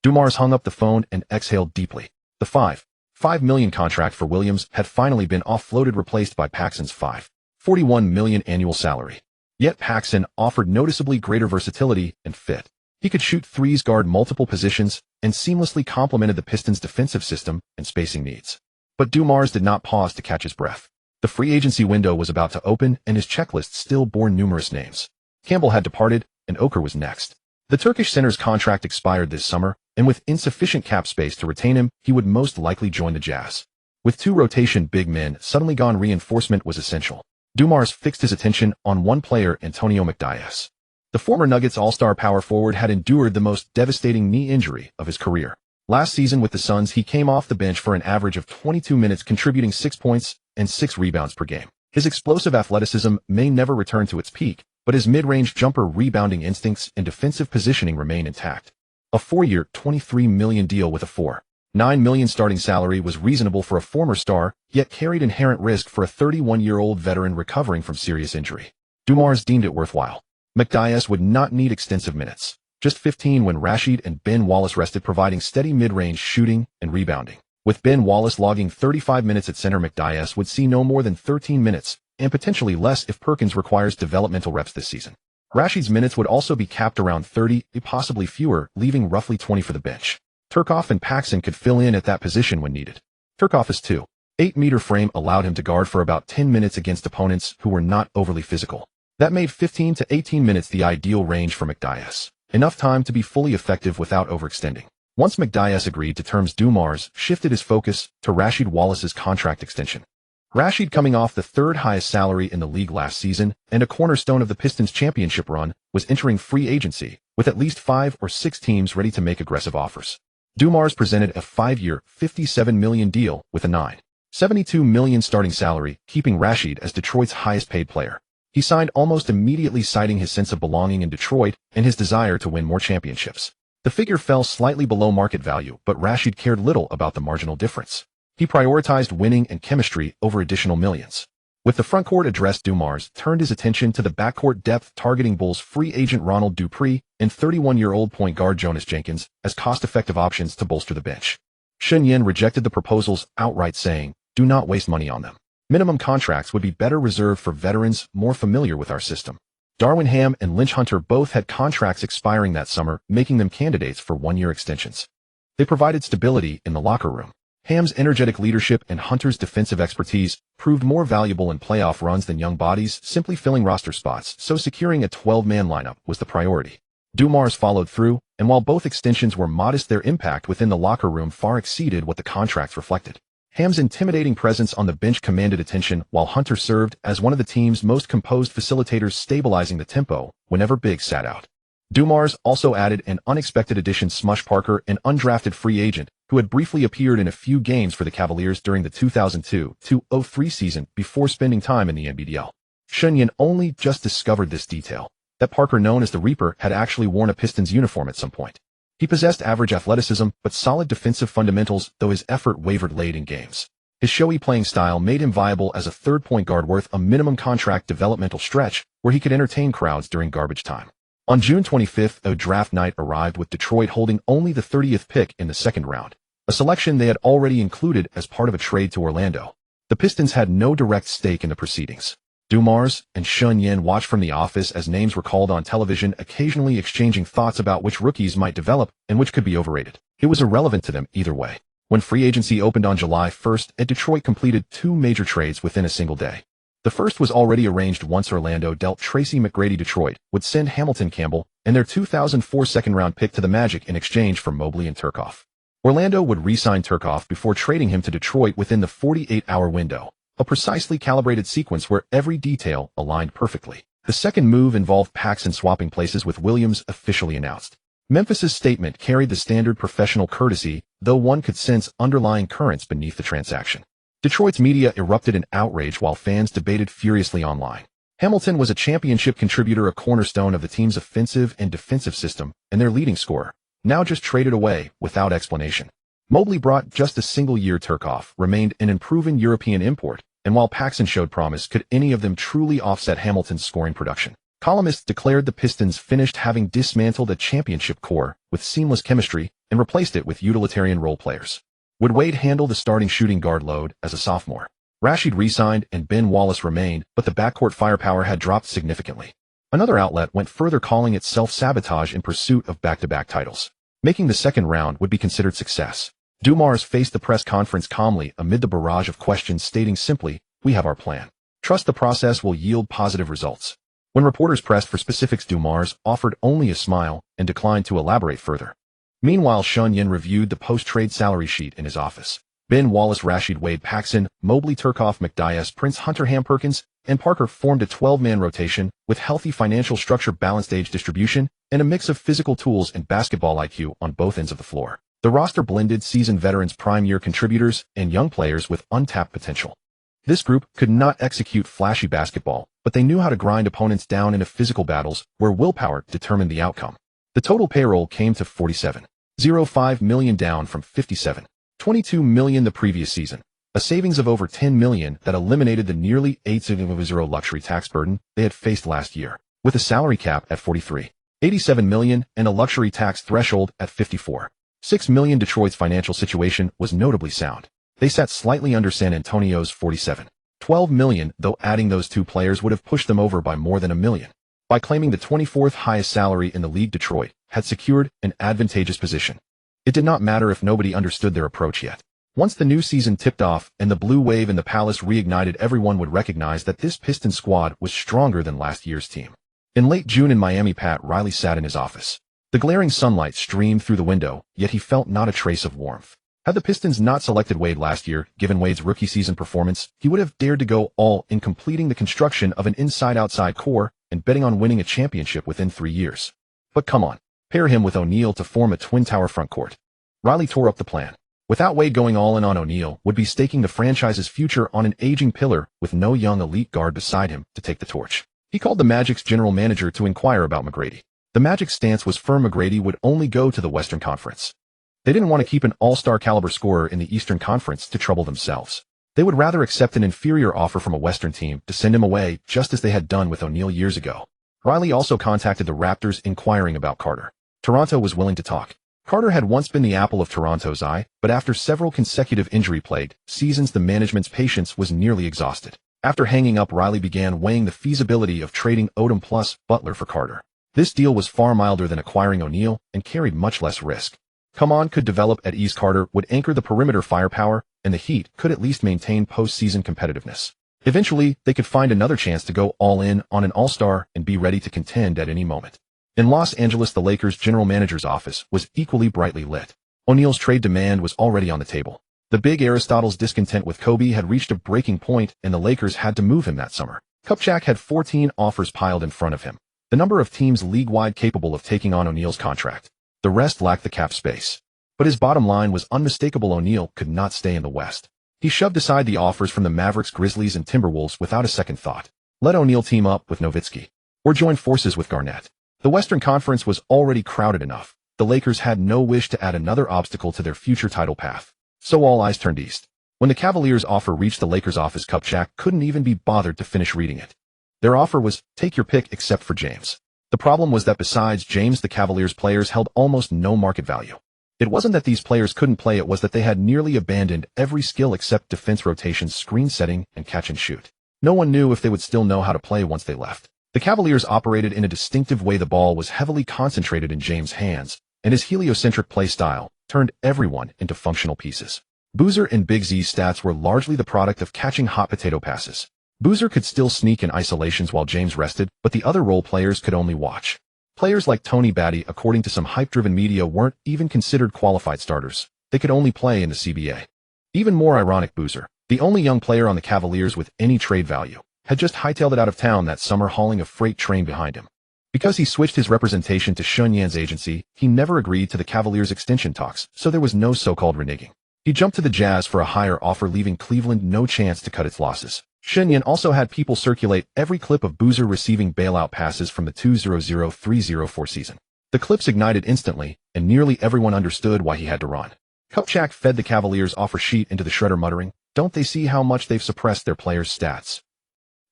Dumars hung up the phone and exhaled deeply. The $5 million contract for Williams had finally been offloaded, replaced by Paxson's $41 million annual salary. Yet Paxson offered noticeably greater versatility and fit. He could shoot threes, guard multiple positions, and seamlessly complemented the Pistons' defensive system and spacing needs. But Dumars did not pause to catch his breath. The free agency window was about to open, and his checklist still bore numerous names. Campbell had departed, and Oker was next. The Turkish center's contract expired this summer, and with insufficient cap space to retain him, he would most likely join the Jazz. With two rotation big men suddenly gone, reinforcement was essential. Dumars fixed his attention on one player, Antonio McDyess. The former Nuggets all-star power forward had endured the most devastating knee injury of his career. Last season with the Suns, he came off the bench for an average of 22 minutes, contributing 6 points and 6 rebounds per game. His explosive athleticism may never return to its peak, but his mid-range jumper, rebounding instincts, and defensive positioning remain intact. A 4-year, $23 million deal with a $4.9 million starting salary was reasonable for a former star, yet carried inherent risk for a 31-year-old veteran recovering from serious injury. Dumars deemed it worthwhile. McDyess would not need extensive minutes. Just 15 when Rashid and Ben Wallace rested, providing steady mid-range shooting and rebounding. With Ben Wallace logging 35 minutes at center, McDyess would see no more than 13 minutes, and potentially less if Perkins requires developmental reps this season. Rashid's minutes would also be capped around 30, possibly fewer, leaving roughly 20 for the bench. Turcoff and Paxson could fill in at that position when needed. Turcoff's 2.8-meter frame allowed him to guard for about 10 minutes against opponents who were not overly physical. That made 15 to 18 minutes the ideal range for McDyess. Enough time to be fully effective without overextending. Once McDyess agreed to terms, Dumars shifted his focus to Rashid Wallace's contract extension. Rashid, coming off the third highest salary in the league last season and a cornerstone of the Pistons' championship run, was entering free agency, with at least 5 or 6 teams ready to make aggressive offers. Dumars presented a 5-year, $57 million deal with a $9.72 million starting salary, keeping Rashid as Detroit's highest-paid player. He signed almost immediately, citing his sense of belonging in Detroit and his desire to win more championships. The figure fell slightly below market value, but Rashid cared little about the marginal difference. He prioritized winning and chemistry over additional millions. With the frontcourt addressed, Dumars turned his attention to the backcourt depth, targeting Bulls free agent Ronald Dupree and 31-year-old point guard Jonas Jenkins as cost-effective options to bolster the bench. Shen Yan rejected the proposals outright, saying, "Do not waste money on them. Minimum contracts would be better reserved for veterans more familiar with our system." Darwin Ham and Lynch Hunter both had contracts expiring that summer, making them candidates for 1-year extensions. They provided stability in the locker room. Ham's energetic leadership and Hunter's defensive expertise proved more valuable in playoff runs than young bodies simply filling roster spots, so securing a 12-man lineup was the priority. Dumars followed through, and while both extensions were modest, their impact within the locker room far exceeded what the contracts reflected. Ham's intimidating presence on the bench commanded attention, while Hunter served as one of the team's most composed facilitators, stabilizing the tempo whenever Big sat out. Dumars also added an unexpected addition, Smush Parker, an undrafted free agent who had briefly appeared in a few games for the Cavaliers during the 2002-03 season before spending time in the NBDL. Shen Yan only just discovered this detail, that Parker, known as the Reaper, had actually worn a Pistons uniform at some point. He possessed average athleticism but solid defensive fundamentals, though his effort wavered late in games. His showy playing style made him viable as a third point guard worth a minimum contract developmental stretch where he could entertain crowds during garbage time. On June 25th, a draft night arrived with Detroit holding only the 30th pick in the second round, a selection they had already included as part of a trade to Orlando. The Pistons had no direct stake in the proceedings. Dumars and Shen Yan watched from the office as names were called on television, occasionally exchanging thoughts about which rookies might develop and which could be overrated. It was irrelevant to them either way. When free agency opened on July 1st, Detroit completed two major trades within a single day. The first was already arranged once Orlando dealt Tracy McGrady. Detroit would send Hamilton Campbell and their 2004 second-round pick to the Magic in exchange for Mobley and Turcoff. Orlando would re-sign Turcoff before trading him to Detroit within the 48-hour window, a precisely calibrated sequence where every detail aligned perfectly. The second move involved Paxson swapping places with Williams, officially announced. Memphis's statement carried the standard professional courtesy, though one could sense underlying currents beneath the transaction. Detroit's media erupted in outrage while fans debated furiously online. Hamilton was a championship contributor, a cornerstone of the team's offensive and defensive system, and their leading scorer, now just traded away without explanation. Mobley brought just a single year. Turcoff remained an unproven European import, and while Paxson showed promise, could any of them truly offset Hamilton's scoring production? Columnists declared the Pistons finished having dismantled a championship core with seamless chemistry and replaced it with utilitarian role players. Would Wade handle the starting shooting guard load as a sophomore? Rashid re-signed and Ben Wallace remained, but the backcourt firepower had dropped significantly. Another outlet went further, calling it self-sabotage in pursuit of back-to-back titles. Making the second round would be considered success. Dumars faced the press conference calmly amid the barrage of questions, stating simply, "We have our plan. Trust the process will yield positive results." When reporters pressed for specifics, Dumars offered only a smile and declined to elaborate further. Meanwhile, Shen Yan reviewed the post-trade salary sheet in his office. Ben Wallace, Rashid, Wade, Paxson, Mobley, Turcoff, McDyess, Prince, Hunter, Perkins, and Parker formed a 12-man rotation with healthy financial structure, balanced age distribution, and a mix of physical tools and basketball IQ on both ends of the floor. The roster blended seasoned veterans, prime-year contributors, and young players with untapped potential. This group could not execute flashy basketball, but they knew how to grind opponents down into physical battles where willpower determined the outcome. The total payroll came to $47.05 million, down from $57.22 million the previous season, a savings of over $10 million that eliminated the nearly $8.0 luxury tax burden they had faced last year. With a salary cap at $43.87 million and a luxury tax threshold at $54.6 million, Detroit's financial situation was notably sound. They sat slightly under San Antonio's $47.12 million, though adding those two players would have pushed them over by more than $1 million. By claiming the 24th highest salary in the league, Detroit had secured an advantageous position. It did not matter if nobody understood their approach yet. Once the new season tipped off and the blue wave in the palace reignited, everyone would recognize that this Pistons squad was stronger than last year's team. In late June in Miami, Pat Riley sat in his office. The glaring sunlight streamed through the window, yet he felt not a trace of warmth. Had the Pistons not selected Wade last year, given Wade's rookie season performance, he would have dared to go all in, completing the construction of an inside-outside core and betting on winning a championship within 3 years. But come on, pair him with O'Neal to form a twin-tower frontcourt. Riley tore up the plan. Without Wade, going all in on O'Neal would be staking the franchise's future on an aging pillar with no young elite guard beside him to take the torch. He called the Magic's general manager to inquire about McGrady. The Magic's stance was firm: McGrady would only go to the Western Conference. They didn't want to keep an all-star caliber scorer in the Eastern Conference to trouble themselves. They would rather accept an inferior offer from a Western team to send him away, just as they had done with O'Neal years ago. Riley also contacted the Raptors inquiring about Carter. Toronto was willing to talk. Carter had once been the apple of Toronto's eye, but after several consecutive injury-plagued seasons, the management's patience was nearly exhausted. After hanging up, Riley began weighing the feasibility of trading Odom plus Butler for Carter. This deal was far milder than acquiring O'Neal and carried much less risk. Come on could develop at ease. Carter would anchor the perimeter firepower, and the Heat could at least maintain postseason competitiveness. Eventually, they could find another chance to go all in on an all-star and be ready to contend at any moment. In Los Angeles, the Lakers' general manager's office was equally brightly lit. O'Neal's trade demand was already on the table. The big Aristotle's discontent with Kobe had reached a breaking point, and the Lakers had to move him that summer. Kupchak had 14 offers piled in front of him, the number of teams league-wide capable of taking on O'Neal's contract. The rest lacked the cap space. But his bottom line was unmistakable: O'Neal could not stay in the West. He shoved aside the offers from the Mavericks, Grizzlies, and Timberwolves without a second thought. Let O'Neal team up with Nowitzki, or join forces with Garnett. The Western Conference was already crowded enough. The the Lakers had no wish to add another obstacle to their future title path. So all eyes turned east. When the Cavaliers' offer reached the Lakers' office, Kupchak couldn't even be bothered to finish reading it. Their offer was, take your pick except for James. The problem was that besides James, the Cavaliers' players held almost no market value. It wasn't that these players couldn't play, it was that they had nearly abandoned every skill except defense rotations, screen setting, and catch and shoot. No one knew if they would still know how to play once they left. The Cavaliers operated in a distinctive way. The ball was heavily concentrated in James' hands, and his heliocentric play style turned everyone into functional pieces. Boozer and Big Z's stats were largely the product of catching hot potato passes. Boozer could still sneak in isolations while James rested, but the other role players could only watch. Players like Tony Batty, according to some hype-driven media, weren't even considered qualified starters. They could only play in the CBA. Even more ironic, Boozer, the only young player on the Cavaliers with any trade value, had just hightailed it out of town that summer, hauling a freight train behind him. Because he switched his representation to Shen Yan's agency, he never agreed to the Cavaliers' extension talks, so there was no so-called reneging. He jumped to the Jazz for a higher offer, leaving Cleveland no chance to cut its losses. Shen Yan also had people circulate every clip of Boozer receiving bailout passes from the 2003-04 season. The clips ignited instantly, and nearly everyone understood why he had to run. Kupchak fed the Cavaliers' offer sheet into the shredder, muttering, "Don't they see how much they've suppressed their players' stats?"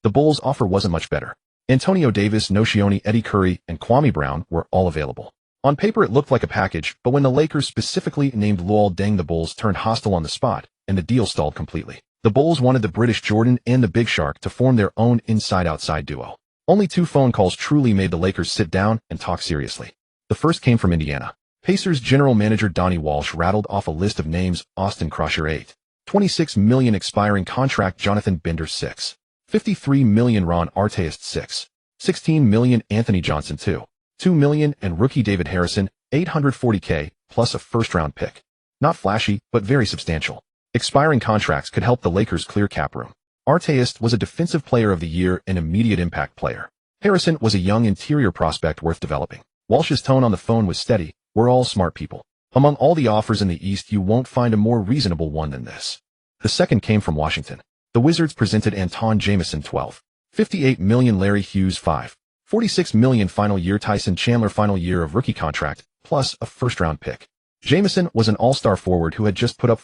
The Bulls' offer wasn't much better. Antonio Davis, Nocioni, Eddie Curry, and Kwame Brown were all available. On paper it looked like a package, but when the Lakers specifically named Luol Deng, the Bulls turned hostile on the spot, and the deal stalled completely. The Bulls wanted the British Jordan and the Big Shark to form their own inside-outside duo. Only 2 phone calls truly made the Lakers sit down and talk seriously. The first came from Indiana. Pacers general manager Donnie Walsh rattled off a list of names: Austin Crusher 8, $26 million expiring contract; Jonathan Bender 6, $53 million; Ron Artest 6, $16 million; Anthony Johnson 2, $2 million; and rookie David Harrison, $840K, plus a first-round pick. Not flashy, but very substantial. Expiring contracts could help the Lakers clear cap room. Artest was a defensive player of the year and immediate impact player. Harrison was a young interior prospect worth developing. Walsh's tone on the phone was steady. "We're all smart people. Among all the offers in the East, you won't find a more reasonable one than this." The second came from Washington. The Wizards presented Anton Jamison 12, $58 million; Larry Hughes 5, $46 million; final year; Tyson Chandler final year of rookie contract, plus a first-round pick. Jamison was an all-star forward who had just put up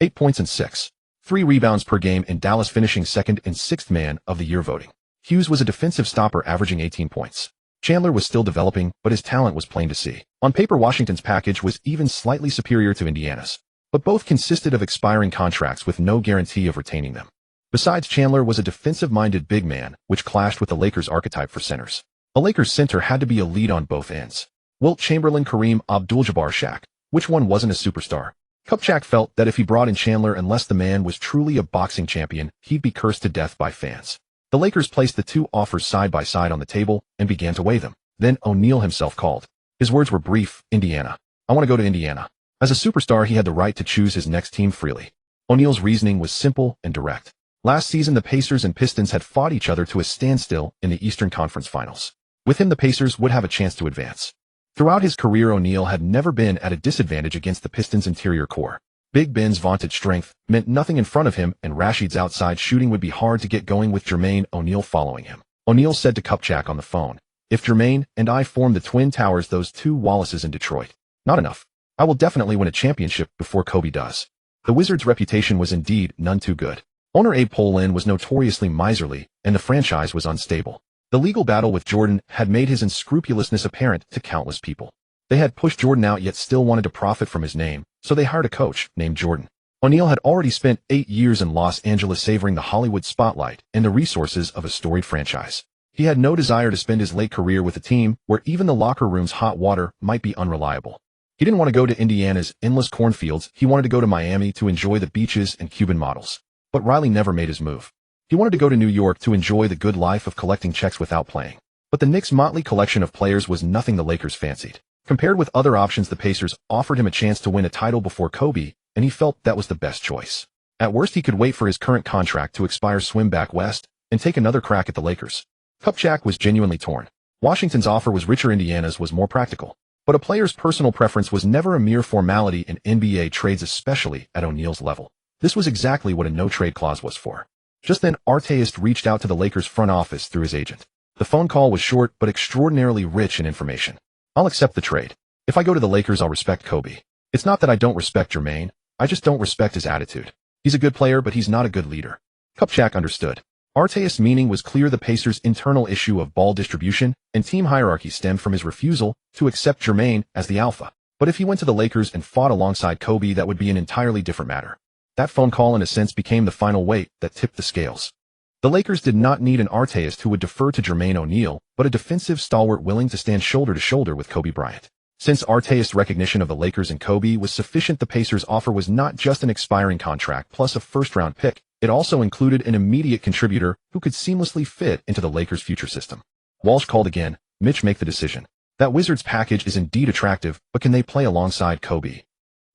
8 points and 3 rebounds per game in Dallas, finishing second and 6th man of the year voting. Hughes was a defensive stopper averaging 18 points. Chandler was still developing, but his talent was plain to see. On paper, Washington's package was even slightly superior to Indiana's, but both consisted of expiring contracts with no guarantee of retaining them. Besides, Chandler was a defensive-minded big man, which clashed with the Lakers' archetype for centers. A Lakers center had to be a lead on both ends. Wilt Chamberlain, Kareem Abdul-Jabbar, Shaq. Which one wasn't a superstar? Kupchak felt that if he brought in Chandler, unless the man was truly a boxing champion, he'd be cursed to death by fans. The Lakers placed the 2 offers side by side on the table and began to weigh them. Then O'Neal himself called. His words were brief: "Indiana. I want to go to Indiana." As a superstar, he had the right to choose his next team freely. O'Neal's reasoning was simple and direct. Last season, the Pacers and Pistons had fought each other to a standstill in the Eastern Conference Finals. With him, the Pacers would have a chance to advance. Throughout his career, O'Neal had never been at a disadvantage against the Pistons' interior core. Big Ben's vaunted strength meant nothing in front of him, and Rashid's outside shooting would be hard to get going with Jermaine O'Neal following him. O'Neal said to Kupchak on the phone, "If Jermaine and I form the Twin Towers, those 2 Wallaces in Detroit, not enough. I will definitely win a championship before Kobe does." The Wizards' reputation was indeed none too good. Owner Abe Polin was notoriously miserly, and the franchise was unstable. The legal battle with Jordan had made his unscrupulousness apparent to countless people. They had pushed Jordan out, yet still wanted to profit from his name, so they hired a coach named Jordan. O'Neal had already spent 8 years in Los Angeles, savoring the Hollywood spotlight and the resources of a storied franchise. He had no desire to spend his late career with a team where even the locker room's hot water might be unreliable. He didn't want to go to Indiana's endless cornfields. He wanted to go to Miami to enjoy the beaches and Cuban models. But Riley never made his move. He wanted to go to New York to enjoy the good life of collecting checks without playing. But the Knicks' motley collection of players was nothing the Lakers fancied. Compared with other options, the Pacers offered him a chance to win a title before Kobe, and he felt that was the best choice. At worst, he could wait for his current contract to expire, swim back west, and take another crack at the Lakers. Kupchak was genuinely torn. Washington's offer was richer, Indiana's was more practical. But a player's personal preference was never a mere formality in NBA trades, especially at O'Neal's level. This was exactly what a no-trade clause was for. Just then, Artest reached out to the Lakers front office through his agent. The phone call was short but extraordinarily rich in information. "I'll accept the trade. If I go to the Lakers, I'll respect Kobe. It's not that I don't respect Jermaine, I just don't respect his attitude. He's a good player, but he's not a good leader. Kupchak understood. Artest's meaning was clear. The Pacers' internal issue of ball distribution and team hierarchy stemmed from his refusal to accept Jermaine as the alpha. But if he went to the Lakers and fought alongside Kobe, that would be an entirely different matter. That phone call, in a sense, became the final weight that tipped the scales. The Lakers did not need an Artest who would defer to Jermaine O'Neal, but a defensive stalwart willing to stand shoulder to shoulder with Kobe Bryant. Since Artest's recognition of the Lakers and Kobe was sufficient, the Pacers' offer was not just an expiring contract plus a first-round pick. It also included an immediate contributor who could seamlessly fit into the Lakers' future system. Walsh called again. Mitch, make the decision. That Wizards package is indeed attractive, but can they play alongside Kobe?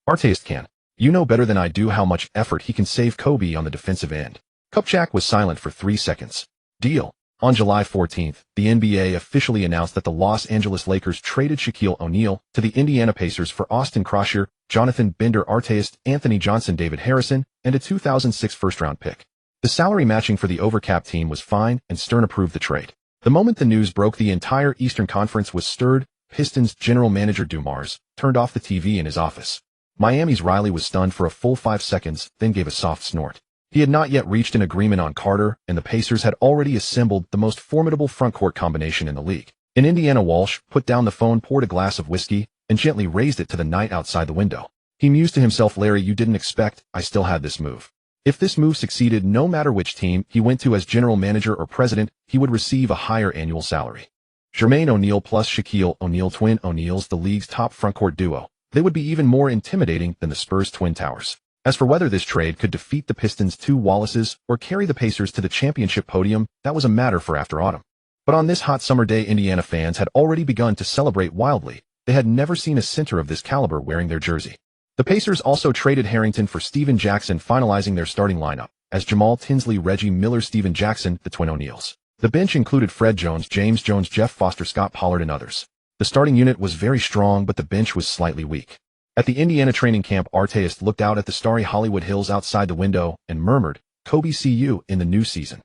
Artest can. You know better than I do how much effort he can save Kobe on the defensive end. Kupchak was silent for 3 seconds. Deal. On July 14th, the NBA officially announced that the Los Angeles Lakers traded Shaquille O'Neal to the Indiana Pacers for Austin Croshere, Jonathan Bender Artest, Anthony Johnson, David Harrison, and a 2006 first-round pick. The salary matching for the overcap team was fine, and Stern approved the trade. The moment the news broke, the entire Eastern Conference was stirred. Pistons general manager Dumars turned off the TV in his office. Miami's Riley was stunned for a full 5 seconds, then gave a soft snort. He had not yet reached an agreement on Carter, and the Pacers had already assembled the most formidable frontcourt combination in the league. In Indiana, Walsh put down the phone, poured a glass of whiskey, and gently raised it to the night outside the window. He mused to himself, Larry, you didn't expect I still had this move. If this move succeeded, no matter which team he went to as general manager or president, he would receive a higher annual salary. Jermaine O'Neal plus Shaquille O'Neal, twin O'Neals, the league's top frontcourt duo. They would be even more intimidating than the Spurs' Twin Towers. As for whether this trade could defeat the Pistons' 2 Wallaces or carry the Pacers to the championship podium, that was a matter for after autumn. But on this hot summer day, Indiana fans had already begun to celebrate wildly. They had never seen a center of this caliber wearing their jersey. The Pacers also traded Harrington for Steven Jackson, finalizing their starting lineup as Jamal Tinsley, Reggie Miller, Steven Jackson, the twin O'Neals. The bench included Fred Jones, James Jones, Jeff Foster, Scott Pollard, and others. The starting unit was very strong, but the bench was slightly weak. At the Indiana training camp, Artest looked out at the starry Hollywood Hills outside the window and murmured, Kobe, see you in the new season.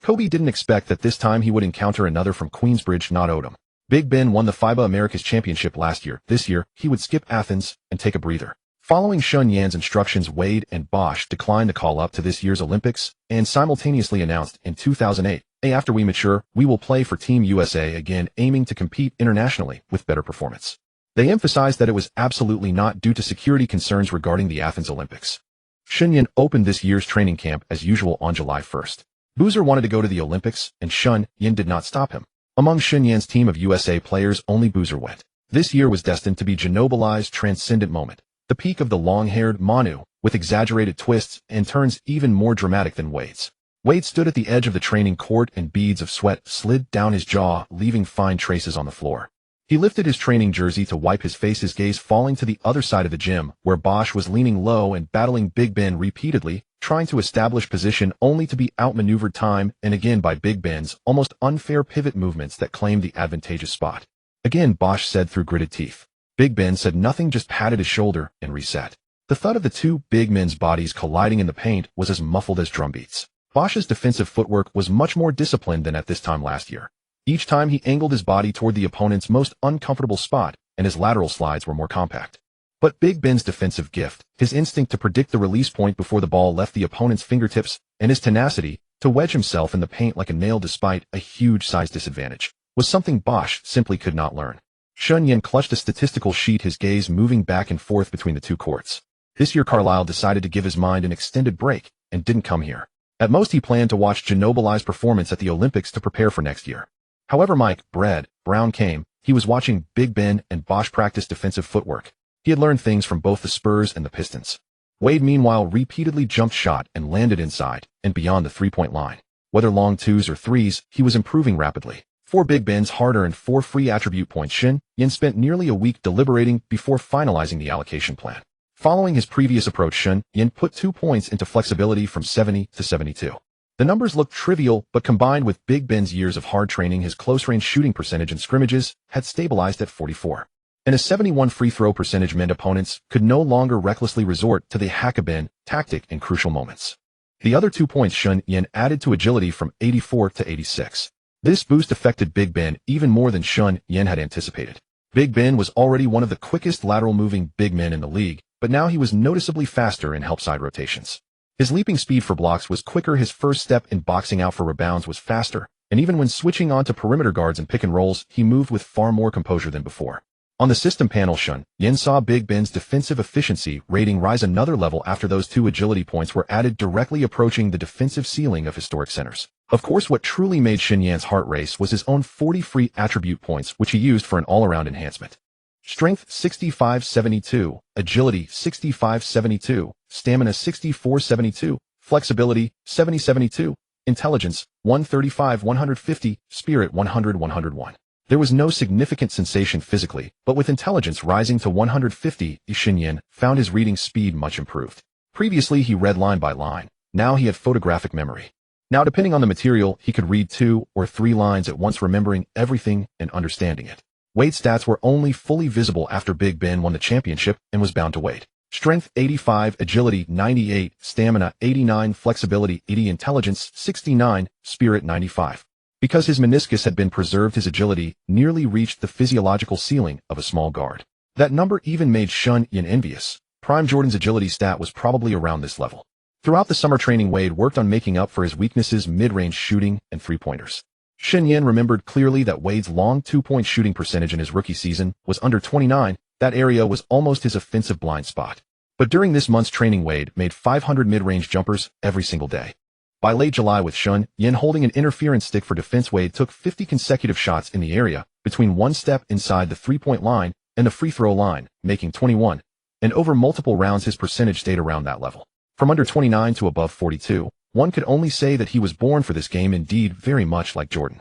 Kobe didn't expect that this time he would encounter another from Queensbridge, not Odom. Big Ben won the FIBA Americas Championship last year. This year, he would skip Athens and take a breather. Following Shen Yan's instructions, Wade and Bosch declined to call up to this year's Olympics and simultaneously announced in 2008, after we mature, we will play for Team USA again, aiming to compete internationally with better performance. They emphasized that it was absolutely not due to security concerns regarding the Athens Olympics. Shen Yan opened this year's training camp as usual on July 1st. Boozer wanted to go to the Olympics, and Shen Yan did not stop him. Among Shen Yan's team of USA players, only Boozer went. This year was destined to be Ginobili's transcendent moment, the peak of the long-haired Manu, with exaggerated twists and turns even more dramatic than Wade's. Wade stood at the edge of the training court and beads of sweat slid down his jaw, leaving fine traces on the floor. He lifted his training jersey to wipe his face, his gaze falling to the other side of the gym, where Bosch was leaning low and battling Big Ben repeatedly, trying to establish position only to be outmaneuvered time and again by Big Ben's almost unfair pivot movements that claimed the advantageous spot. Again, Bosch said through gritted teeth. Big Ben said nothing, just patted his shoulder and reset. The thud of the two big men's bodies colliding in the paint was as muffled as drumbeats. Bosch's defensive footwork was much more disciplined than at this time last year. Each time he angled his body toward the opponent's most uncomfortable spot, and his lateral slides were more compact. But Big Ben's defensive gift, his instinct to predict the release point before the ball left the opponent's fingertips, and his tenacity to wedge himself in the paint like a nail despite a huge size disadvantage, was something Bosch simply could not learn. Shen Yan clutched a statistical sheet, his gaze moving back and forth between the two courts. This year Carlisle decided to give his mind an extended break, and didn't come here. At most he planned to watch Ginobili's performance at the Olympics to prepare for next year. However Mike Brown came, he was watching Big Ben and Bosch practice defensive footwork. He had learned things from both the Spurs and the Pistons. Wade meanwhile repeatedly jumped shot and landed inside and beyond the three-point line. Whether long twos or threes, he was improving rapidly. 4 Big Ben's hard-earned 4 free attribute points. Shen Yan spent nearly a week deliberating before finalizing the allocation plan. Following his previous approach, Shen Yan put 2 points into flexibility from 70 to 72. The numbers looked trivial, but combined with Big Ben's years of hard training, his close-range shooting percentage in scrimmages had stabilized at 44. And a 71 free throw percentage meant opponents could no longer recklessly resort to the hack-a-Ben tactic in crucial moments. The other 2 points Shen Yan added to agility from 84 to 86. This boost affected Big Ben even more than Shen Yan had anticipated. Big Ben was already one of the quickest lateral-moving big men in the league, but now he was noticeably faster in help-side rotations. His leaping speed for blocks was quicker, his first step in boxing out for rebounds was faster, and even when switching on to perimeter guards and pick and rolls, he moved with far more composure than before. On the system panel, Shen Yan saw Big Ben's defensive efficiency rating rise another level after those 2 agility points were added, directly approaching the defensive ceiling of historic centers. Of course, what truly made Shen Yan's heart race was his own 40 free attribute points, which he used for an all-around enhancement. Strength 6572, Agility 6572, Stamina 6472, Flexibility 7072, Intelligence 135-150, Spirit 100-101. There was no significant sensation physically, but with intelligence rising to 150, Shen Yan found his reading speed much improved. Previously he read line by line, now he had photographic memory. Now, depending on the material, he could read 2 or 3 lines at once, remembering everything and understanding it. Wade's stats were only fully visible after Big Ben won the championship and was bound to Wade. Strength 85, Agility 98, Stamina 89, Flexibility 80, Intelligence 69, Spirit 95. Because his meniscus had been preserved, his agility nearly reached the physiological ceiling of a small guard. That number even made Shen Yan envious. Prime Jordan's agility stat was probably around this level. Throughout the summer training, Wade worked on making up for his weaknesses, mid-range shooting and three-pointers. Shen Yan remembered clearly that Wade's long 2-point shooting percentage in his rookie season was under 29. That area was almost his offensive blind spot. But during this month's training, Wade made 500 mid-range jumpers every single day. By late July, with Shen Yan holding an interference stick for defense, Wade took 50 consecutive shots in the area, between one step inside the three-point line and the free throw line, making 21. And over multiple rounds, his percentage stayed around that level. From under 29 to above 42, one could only say that he was born for this game, indeed very much like Jordan.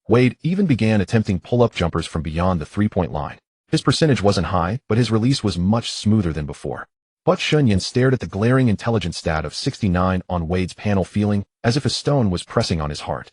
Wade even began attempting pull-up jumpers from beyond the three-point line. His percentage wasn't high, but his release was much smoother than before. But Shen Yan stared at the glaring intelligence stat of 69 on Wade's panel, feeling as if a stone was pressing on his heart.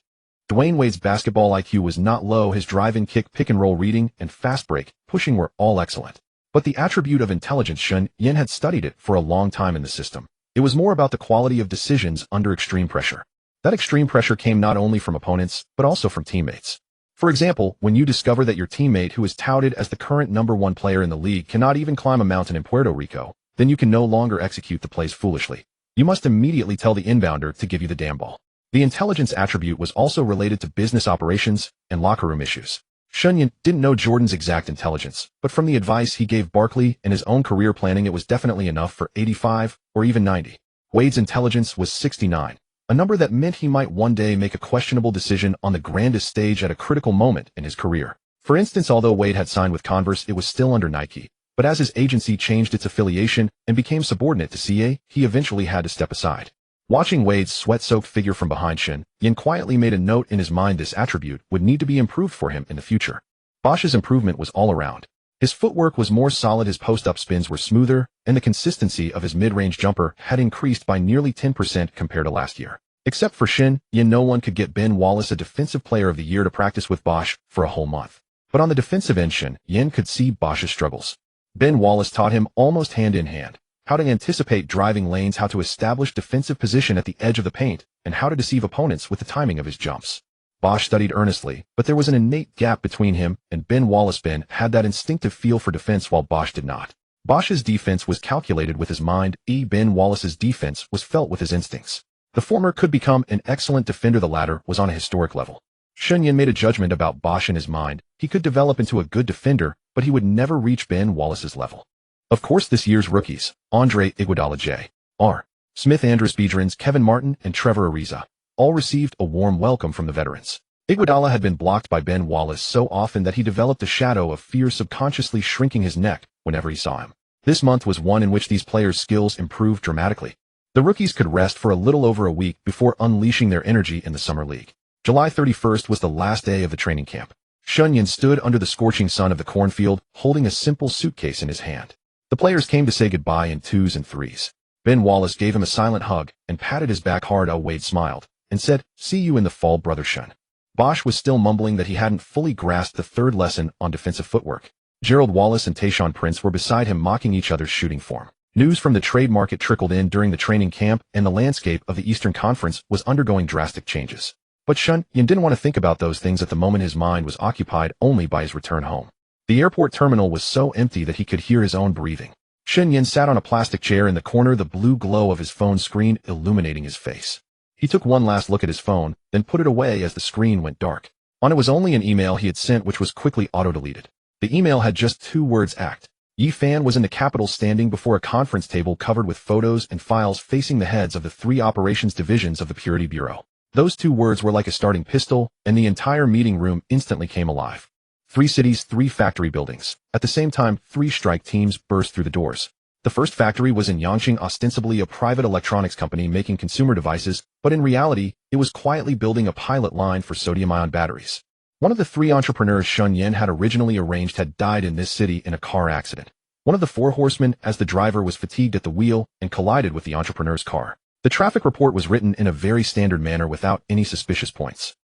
Dwyane Wade's basketball IQ was not low. His drive-in kick, pick-and-roll reading, and fast break pushing were all excellent. But the attribute of intelligence, Shen Yan had studied it for a long time in the system. It was more about the quality of decisions under extreme pressure. That extreme pressure came not only from opponents, but also from teammates. For example, when you discover that your teammate, who is touted as the current #1 player in the league, cannot even climb a mountain in Puerto Rico, then you can no longer execute the plays foolishly. You must immediately tell the inbounder to give you the damn ball. The intelligence attribute was also related to business operations and locker room issues. Shen Yan didn't know Jordan's exact intelligence, but from the advice he gave Barkley and his own career planning, it was definitely enough for 85 or even 90. Wade's intelligence was 69, a number that meant he might one day make a questionable decision on the grandest stage at a critical moment in his career. For instance, although Wade had signed with Converse, it was still under Nike. But as his agency changed its affiliation and became subordinate to CA, he eventually had to step aside. Watching Wade's sweat-soaked figure from behind, Shen Yan quietly made a note in his mind: this attribute would need to be improved for him in the future. Bosch's improvement was all around. His footwork was more solid, his post-up spins were smoother, and the consistency of his mid-range jumper had increased by nearly 10% compared to last year. Except for Shen Yan, no one could get Ben Wallace, a Defensive Player of the Year, to practice with Bosch for a whole month. But on the defensive end, Shen Yan could see Bosch's struggles. Ben Wallace taught him almost hand-in-hand how to anticipate driving lanes, how to establish defensive position at the edge of the paint, and how to deceive opponents with the timing of his jumps. Bosch studied earnestly, but there was an innate gap between him and Ben Wallace. Ben had that instinctive feel for defense, while Bosch did not. Bosch's defense was calculated with his mind, Ben Wallace's defense was felt with his instincts. The former could become an excellent defender, the latter was on a historic level. Shen Yan made a judgment about Bosch in his mind. He could develop into a good defender, but he would never reach Ben Wallace's level. Of course, this year's rookies, Andre Iguodala, J.R. Smith, Andres Biedrins, Kevin Martin, and Trevor Ariza, all received a warm welcome from the veterans. Iguodala had been blocked by Ben Wallace so often that he developed a shadow of fear, subconsciously shrinking his neck whenever he saw him. This month was one in which these players' skills improved dramatically. The rookies could rest for a little over a week before unleashing their energy in the summer league. July 31st was the last day of the training camp. Shen Yan stood under the scorching sun of the cornfield, holding a simple suitcase in his hand. The players came to say goodbye in 2s and 3s. Ben Wallace gave him a silent hug and patted his back hard. Wade smiled and said, "See you in the fall, brother Shen." Bosch was still mumbling that he hadn't fully grasped the third lesson on defensive footwork. Gerald Wallace and Tayshaun Prince were beside him, mocking each other's shooting form. News from the trade market trickled in during the training camp, and the landscape of the Eastern Conference was undergoing drastic changes. But Shen Yan didn't want to think about those things at the moment. His mind was occupied only by his return home. The airport terminal was so empty that he could hear his own breathing. Shen Yan sat on a plastic chair in the corner, the blue glow of his phone screen illuminating his face. He took one last look at his phone, then put it away as the screen went dark. On it was only an email he had sent, which was quickly auto-deleted. The email had just 2 words: act. Dwyane was in the capital, standing before a conference table covered with photos and files facing the heads of the 3 operations divisions of the Purity Bureau. Those 2 words were like a starting pistol, and the entire meeting room instantly came alive. 3 cities, 3 factory buildings. At the same time, 3 strike teams burst through the doors. The first factory was in Yangqing, ostensibly a private electronics company making consumer devices, but in reality, it was quietly building a pilot line for sodium-ion batteries. One of the 3 entrepreneurs Shen Yan had originally arranged had died in this city in a car accident. One of the 4 horsemen, as the driver was fatigued at the wheel and collided with the entrepreneur's car. The traffic report was written in a very standard manner without any suspicious points.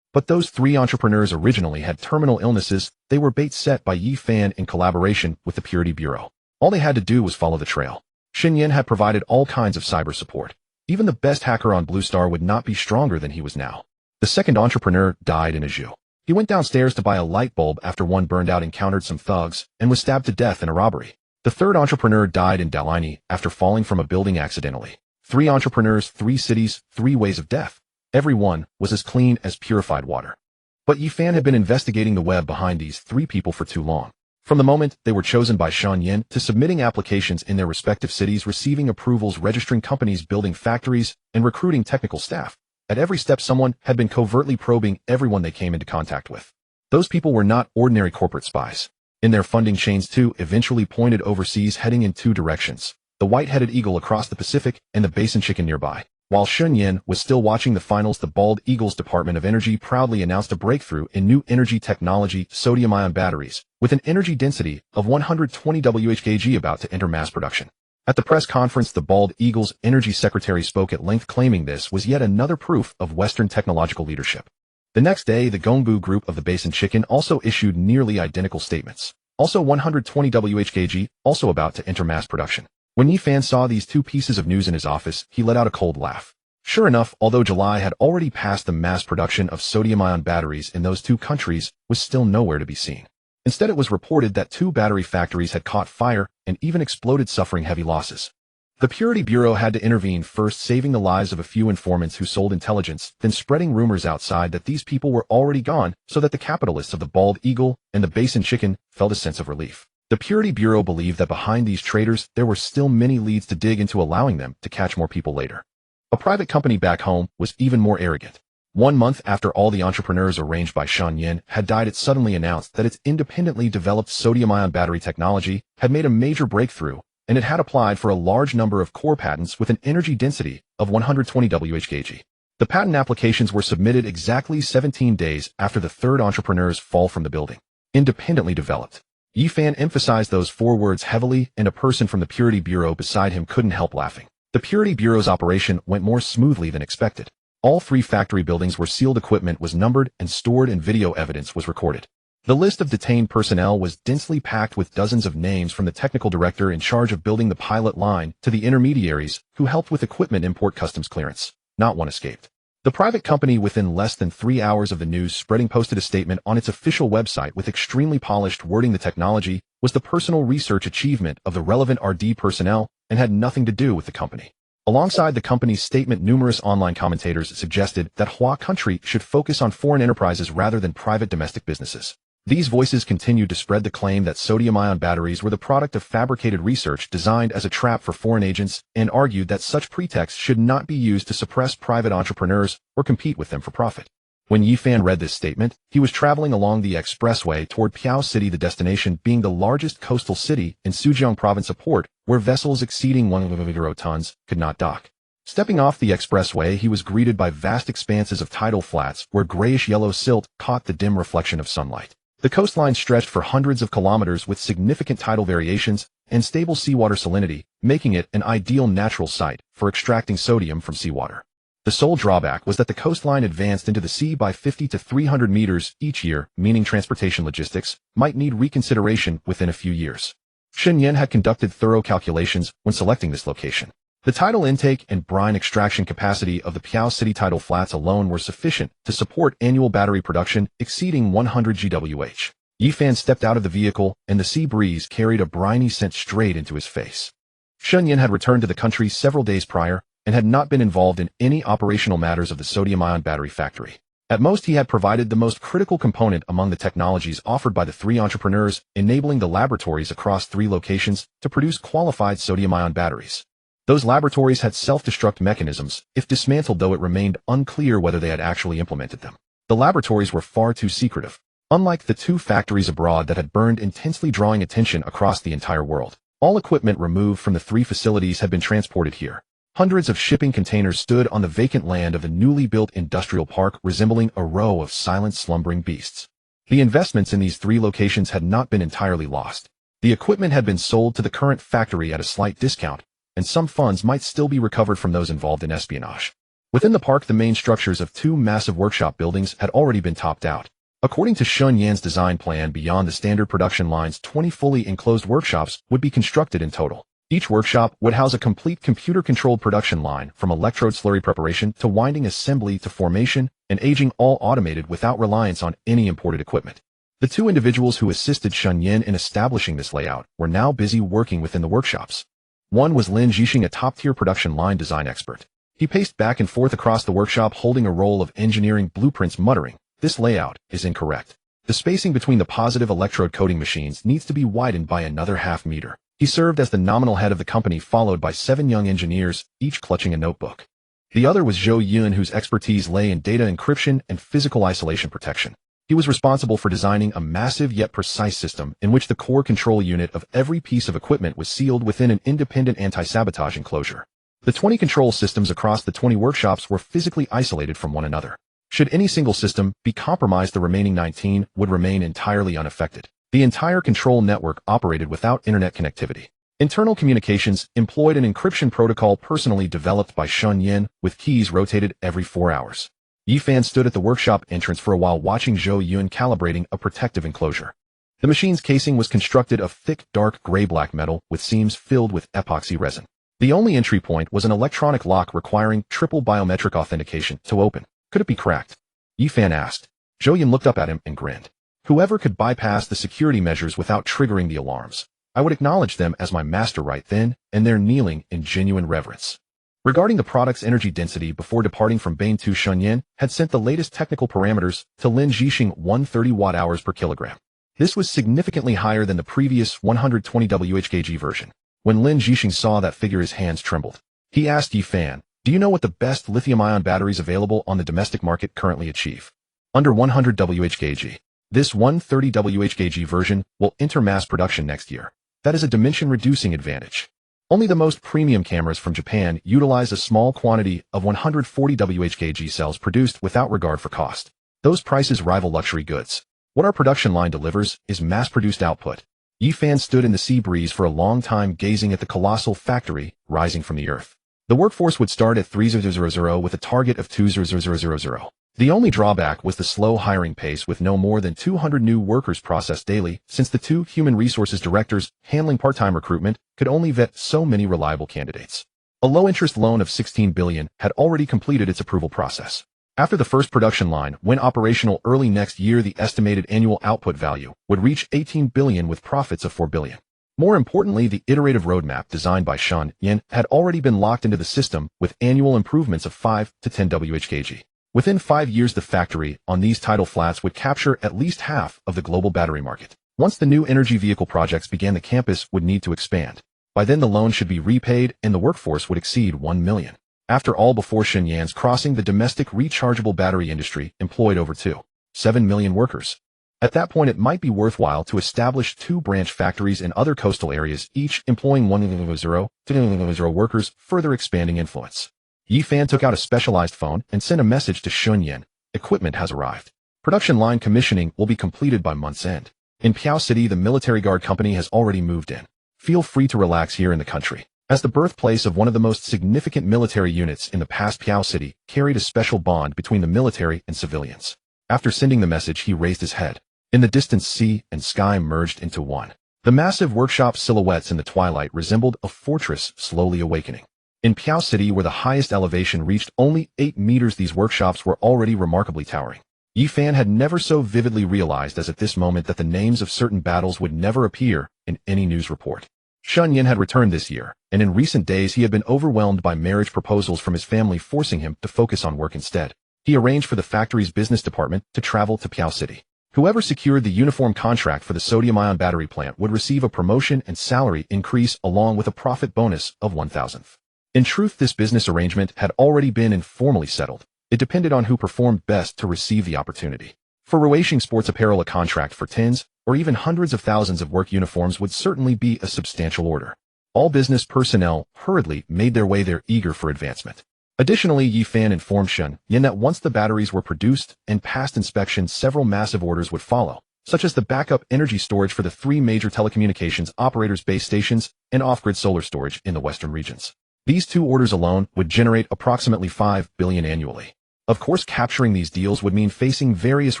But those 3 entrepreneurs originally had terminal illnesses. They were bait set by Dwyane in collaboration with the Purity Bureau. All they had to do was follow the trail. Shen Yan had provided all kinds of cyber support. Even the best hacker on Blue Star would not be stronger than he was now. The second entrepreneur died in a zoo. He went downstairs to buy a light bulb after one burned out, encountered some thugs, and was stabbed to death in a robbery. The third entrepreneur died in Dwyane after falling from a building accidentally. 3 entrepreneurs, 3 cities, 3 ways of death. Every one was as clean as purified water. But Dwyane had been investigating the web behind these 3 people for too long. From the moment they were chosen by Shen Yan to submitting applications in their respective cities, receiving approvals, registering companies, building factories, and recruiting technical staff, at every step someone had been covertly probing everyone they came into contact with. Those people were not ordinary corporate spies. In their funding chains, 2 eventually pointed overseas, heading in 2 directions: the white-headed eagle across the Pacific and the basin chicken nearby. While Shen Yan was still watching the finals, the bald eagle's Department of Energy proudly announced a breakthrough in new energy technology: sodium-ion batteries, with an energy density of 120 Wh/kg about to enter mass production. At the press conference, the bald eagle's energy secretary spoke at length, claiming this was yet another proof of Western technological leadership. The next day, the Gongbu group of the Basin Chicken also issued nearly identical statements. Also 120 Wh/kg, also about to enter mass production. When Dwyane saw these 2 pieces of news in his office, he let out a cold laugh. Sure enough, although July had already passed, the mass production of sodium-ion batteries in those 2 countries was still nowhere to be seen. Instead, it was reported that 2 battery factories had caught fire and even exploded, suffering heavy losses. The Purity Bureau had to intervene, first saving the lives of a few informants who sold intelligence, then spreading rumors outside that these people were already gone, so that the capitalists of the bald eagle and the Basin Chicken felt a sense of relief. The Purity Bureau believed that behind these traitors there were still many leads to dig into, allowing them to catch more people later. A private company back home was even more arrogant. 1 month after all the entrepreneurs arranged by Shen Yan had died, it suddenly announced that its independently developed sodium-ion battery technology had made a major breakthrough, and it had applied for a large number of core patents with an energy density of 120 Wh/kg. The patent applications were submitted exactly 17 days after the third entrepreneur's fall from the building. Independently developed. Dwyane emphasized those 4 words heavily, and a person from the Purity Bureau beside him couldn't help laughing. The Purity Bureau's operation went more smoothly than expected. All 3 factory buildings were sealed, equipment was numbered and stored, and video evidence was recorded. The list of detained personnel was densely packed with dozens of names, from the technical director in charge of building the pilot line to the intermediaries who helped with equipment import, customs clearance. Not one escaped. The private company, within less than 3 hours of the news spreading, posted a statement on its official website with extremely polished wording. The technology was the personal research achievement of the relevant RD personnel and had nothing to do with the company. Alongside the company's statement, numerous online commentators suggested that Hua country should focus on foreign enterprises rather than private domestic businesses. These voices continued to spread the claim that sodium-ion batteries were the product of fabricated research designed as a trap for foreign agents, and argued that such pretexts should not be used to suppress private entrepreneurs or compete with them for profit. When Dwyane read this statement, he was traveling along the expressway toward Piao City, the destination being the largest coastal city in Zhejiang province, a port where vessels exceeding 100 tons could not dock. Stepping off the expressway, he was greeted by vast expanses of tidal flats where grayish-yellow silt caught the dim reflection of sunlight. The coastline stretched for hundreds of kilometers with significant tidal variations and stable seawater salinity, making it an ideal natural site for extracting sodium from seawater. The sole drawback was that the coastline advanced into the sea by 50 to 300 meters each year, meaning transportation logistics might need reconsideration within a few years. Shen Yan had conducted thorough calculations when selecting this location. The tidal intake and brine extraction capacity of the Piao City tidal flats alone were sufficient to support annual battery production exceeding 100 GWh. Yifan stepped out of the vehicle, and the sea breeze carried a briny scent straight into his face. Shen Yan had returned to the country several days prior and had not been involved in any operational matters of the sodium-ion battery factory. At most, he had provided the most critical component among the technologies offered by the three entrepreneurs, enabling the laboratories across 3 locations to produce qualified sodium-ion batteries. Those laboratories had self-destruct mechanisms, if dismantled, though it remained unclear whether they had actually implemented them. The laboratories were far too secretive, unlike the 2 factories abroad that had burned intensely, drawing attention across the entire world. All equipment removed from the 3 facilities had been transported here. Hundreds of shipping containers stood on the vacant land of the newly built industrial park, resembling a row of silent, slumbering beasts. The investments in these 3 locations had not been entirely lost. The equipment had been sold to the current factory at a slight discount, and some funds might still be recovered from those involved in espionage. Within the park, the main structures of 2 massive workshop buildings had already been topped out. According to Shen Yan's design plan, beyond the standard production lines, 20 fully enclosed workshops would be constructed in total. Each workshop would house a complete computer-controlled production line, from electrode slurry preparation to winding assembly to formation and aging, all automated without reliance on any imported equipment. The 2 individuals who assisted Shen Yan in establishing this layout were now busy working within the workshops. One was Lin Zhixing, a top-tier production line design expert. He paced back and forth across the workshop holding a roll of engineering blueprints, muttering, "This layout is incorrect. The spacing between the positive electrode coating machines needs to be widened by another half meter." He served as the nominal head of the company, followed by 7 young engineers, each clutching a notebook. The other was Zhou Yun, whose expertise lay in data encryption and physical isolation protection. He was responsible for designing a massive yet precise system in which the core control unit of every piece of equipment was sealed within an independent anti-sabotage enclosure. The 20 control systems across the 20 workshops were physically isolated from one another. Should any single system be compromised, the remaining 19 would remain entirely unaffected. The entire control network operated without internet connectivity. Internal communications employed an encryption protocol personally developed by Shen Yan, with keys rotated every 4 hours. Yifan stood at the workshop entrance for a while, watching Zhou Yun calibrating a protective enclosure. The machine's casing was constructed of thick, dark gray-black metal with seams filled with epoxy resin. The only entry point was an electronic lock requiring triple biometric authentication to open. Could it be cracked? Yifan asked. Zhou Yun looked up at him and grinned. Whoever could bypass the security measures without triggering the alarms, I would acknowledge them as my master right then and there, kneeling in genuine reverence. Regarding the product's energy density, before departing from Bain 2, Shen Yan had sent the latest technical parameters to Lin Zhixing: 130 watt-hours per kilogram. This was significantly higher than the previous 120 Wh/kg version. When Lin Zhixing saw that figure, his hands trembled. He asked Yifan, "Do you know what the best lithium-ion batteries available on the domestic market currently achieve?" Under 100 Wh/kg. This 130 Wh/kg version will enter mass production next year. That is a dimension-reducing advantage. Only the most premium cameras from Japan utilize a small quantity of 140 Wh/kg cells produced without regard for cost. Those prices rival luxury goods. What our production line delivers is mass-produced output. Yifan stood in the sea breeze for a long time, gazing at the colossal factory rising from the earth. The workforce would start at 3,000 with a target of 2,000. The only drawback was the slow hiring pace, with no more than 200 new workers processed daily, since the 2 human resources directors handling part-time recruitment could only vet so many reliable candidates. A low-interest loan of 16 billion had already completed its approval process. After the first production line went operational early next year, the estimated annual output value would reach 18 billion with profits of 4 billion. More importantly, the iterative roadmap designed by Shen Yan had already been locked into the system, with annual improvements of 5 to 10 Wh/kg. Within 5 years, the factory on these tidal flats would capture at least half of the global battery market. Once the new energy vehicle projects began, the campus would need to expand. By then, the loan should be repaid and the workforce would exceed 1 million. After all, before Shen Yan's crossing, the domestic rechargeable battery industry employed over 2.7 million workers. At that point, it might be worthwhile to establish 2 branch factories in other coastal areas, each employing 1,000 workers, further expanding influence. Yifan took out a specialized phone and sent a message to Shen Yan. Equipment has arrived. Production line commissioning will be completed by month's end. In Piao City, the military guard company has already moved in. Feel free to relax here in the country. As the birthplace of one of the most significant military units in the past, Piao City carried a special bond between the military and civilians. After sending the message, he raised his head. In the distance, sea and sky merged into one. The massive workshop silhouettes in the twilight resembled a fortress slowly awakening. In Piao City, where the highest elevation reached only 8 meters, these workshops were already remarkably towering. Yi Fan had never so vividly realized as at this moment that the names of certain battles would never appear in any news report. Shen Yan had returned this year, and in recent days he had been overwhelmed by marriage proposals from his family forcing him to focus on work instead. He arranged for the factory's business department to travel to Piao City. Whoever secured the uniform contract for the sodium-ion battery plant would receive a promotion and salary increase along with a profit bonus of 1,000th. In truth, this business arrangement had already been informally settled. It depended on who performed best to receive the opportunity. For Ruisheng Sports Apparel, a contract for tens or even hundreds of thousands of work uniforms would certainly be a substantial order. All business personnel hurriedly made their way there, eager for advancement. Additionally, Yi Fan informed Shen Yan that once the batteries were produced and passed inspection, several massive orders would follow, such as the backup energy storage for the 3 major telecommunications operators' base stations and off-grid solar storage in the western regions. These 2 orders alone would generate approximately 5 billion annually. Of course, capturing these deals would mean facing various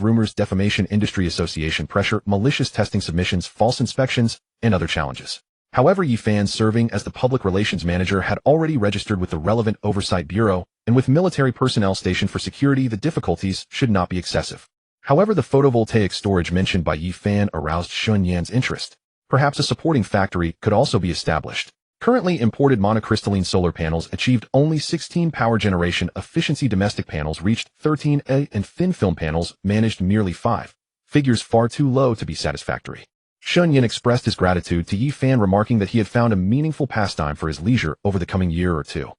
rumors, defamation, industry association pressure, malicious testing submissions, false inspections, and other challenges. However, Yi Fan, serving as the public relations manager, had already registered with the relevant oversight bureau, and with military personnel stationed for security, the difficulties should not be excessive. However, the photovoltaic storage mentioned by Yi Fan aroused Shen Yan's interest. Perhaps a supporting factory could also be established. Currently imported monocrystalline solar panels achieved only 16 power generation efficiency. Domestic panels reached 13A, and thin film panels managed merely 5. Figures far too low to be satisfactory. Shen Yan expressed his gratitude to Yi Fan, remarking that he had found a meaningful pastime for his leisure over the coming year or two.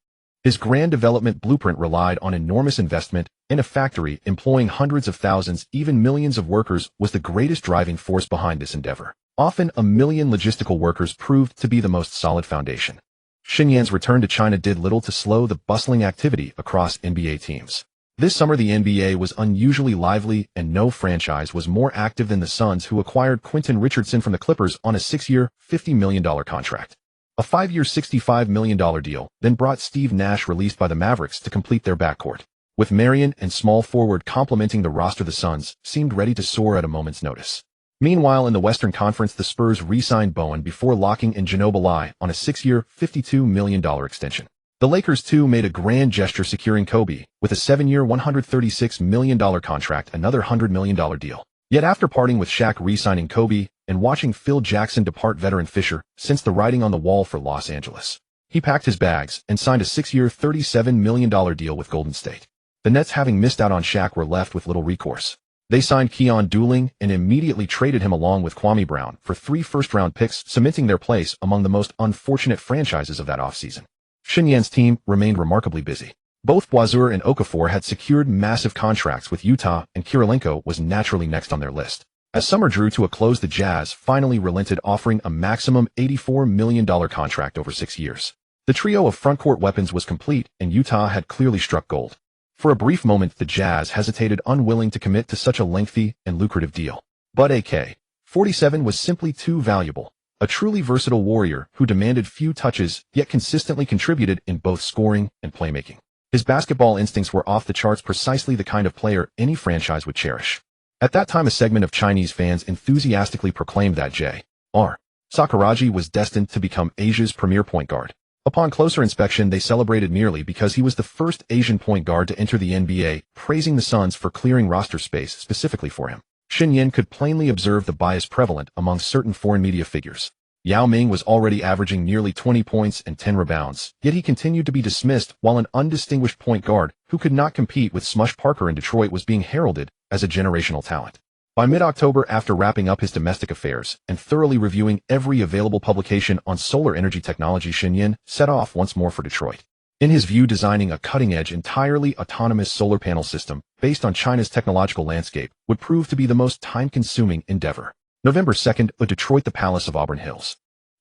His grand development blueprint relied on enormous investment, and a factory employing hundreds of thousands, even millions of workers was the greatest driving force behind this endeavor. Often, a million logistical workers proved to be the most solid foundation. Shen Yan's return to China did little to slow the bustling activity across NBA teams. This summer the NBA was unusually lively, and no franchise was more active than the Suns, who acquired Quentin Richardson from the Clippers on a 6-year, $50 million contract. A 5-year, $65 million deal then brought Steve Nash, released by the Mavericks, to complete their backcourt. With Marion and small forward complementing the roster, the Suns seemed ready to soar at a moment's notice. Meanwhile, in the Western Conference, the Spurs re-signed Bowen before locking in Ginobili on a 6-year, $52 million extension. The Lakers, too, made a grand gesture, securing Kobe with a 7-year, $136 million contract, another $100 million deal. Yet after parting with Shaq, re-signing Kobe, and watching Phil Jackson depart, veteran Fisher sensed the writing on the wall for Los Angeles. He packed his bags and signed a 6-year, $37 million deal with Golden State. The Nets, having missed out on Shaq, were left with little recourse. They signed Keon Dooling and immediately traded him along with Kwame Brown for 3 first-round picks, cementing their place among the most unfortunate franchises of that offseason. Shen Yan's team remained remarkably busy. Both Boiseur and Okafor had secured massive contracts with Utah, and Kirilenko was naturally next on their list. As summer drew to a close, the Jazz finally relented, offering a maximum $84 million contract over 6 years. The trio of frontcourt weapons was complete, and Utah had clearly struck gold. For a brief moment, the Jazz hesitated, unwilling to commit to such a lengthy and lucrative deal. But AK-47 was simply too valuable. A truly versatile warrior who demanded few touches, yet consistently contributed in both scoring and playmaking. His basketball instincts were off the charts, precisely the kind of player any franchise would cherish. At that time, a segment of Chinese fans enthusiastically proclaimed that J.R. Sacaraji was destined to become Asia's premier point guard. Upon closer inspection, they celebrated merely because he was the first Asian point guard to enter the NBA, praising the Suns for clearing roster space specifically for him. Shen Yan could plainly observe the bias prevalent among certain foreign media figures. Yao Ming was already averaging nearly 20 points and 10 rebounds, yet he continued to be dismissed, while an undistinguished point guard who could not compete with Smush Parker in Detroit was being heralded as a generational talent. By mid-October, after wrapping up his domestic affairs and thoroughly reviewing every available publication on solar energy technology, Shen Yan set off once more for Detroit. In his view, designing a cutting-edge, entirely autonomous solar panel system based on China's technological landscape would prove to be the most time-consuming endeavor. November 2nd, Detroit, the Palace of Auburn Hills.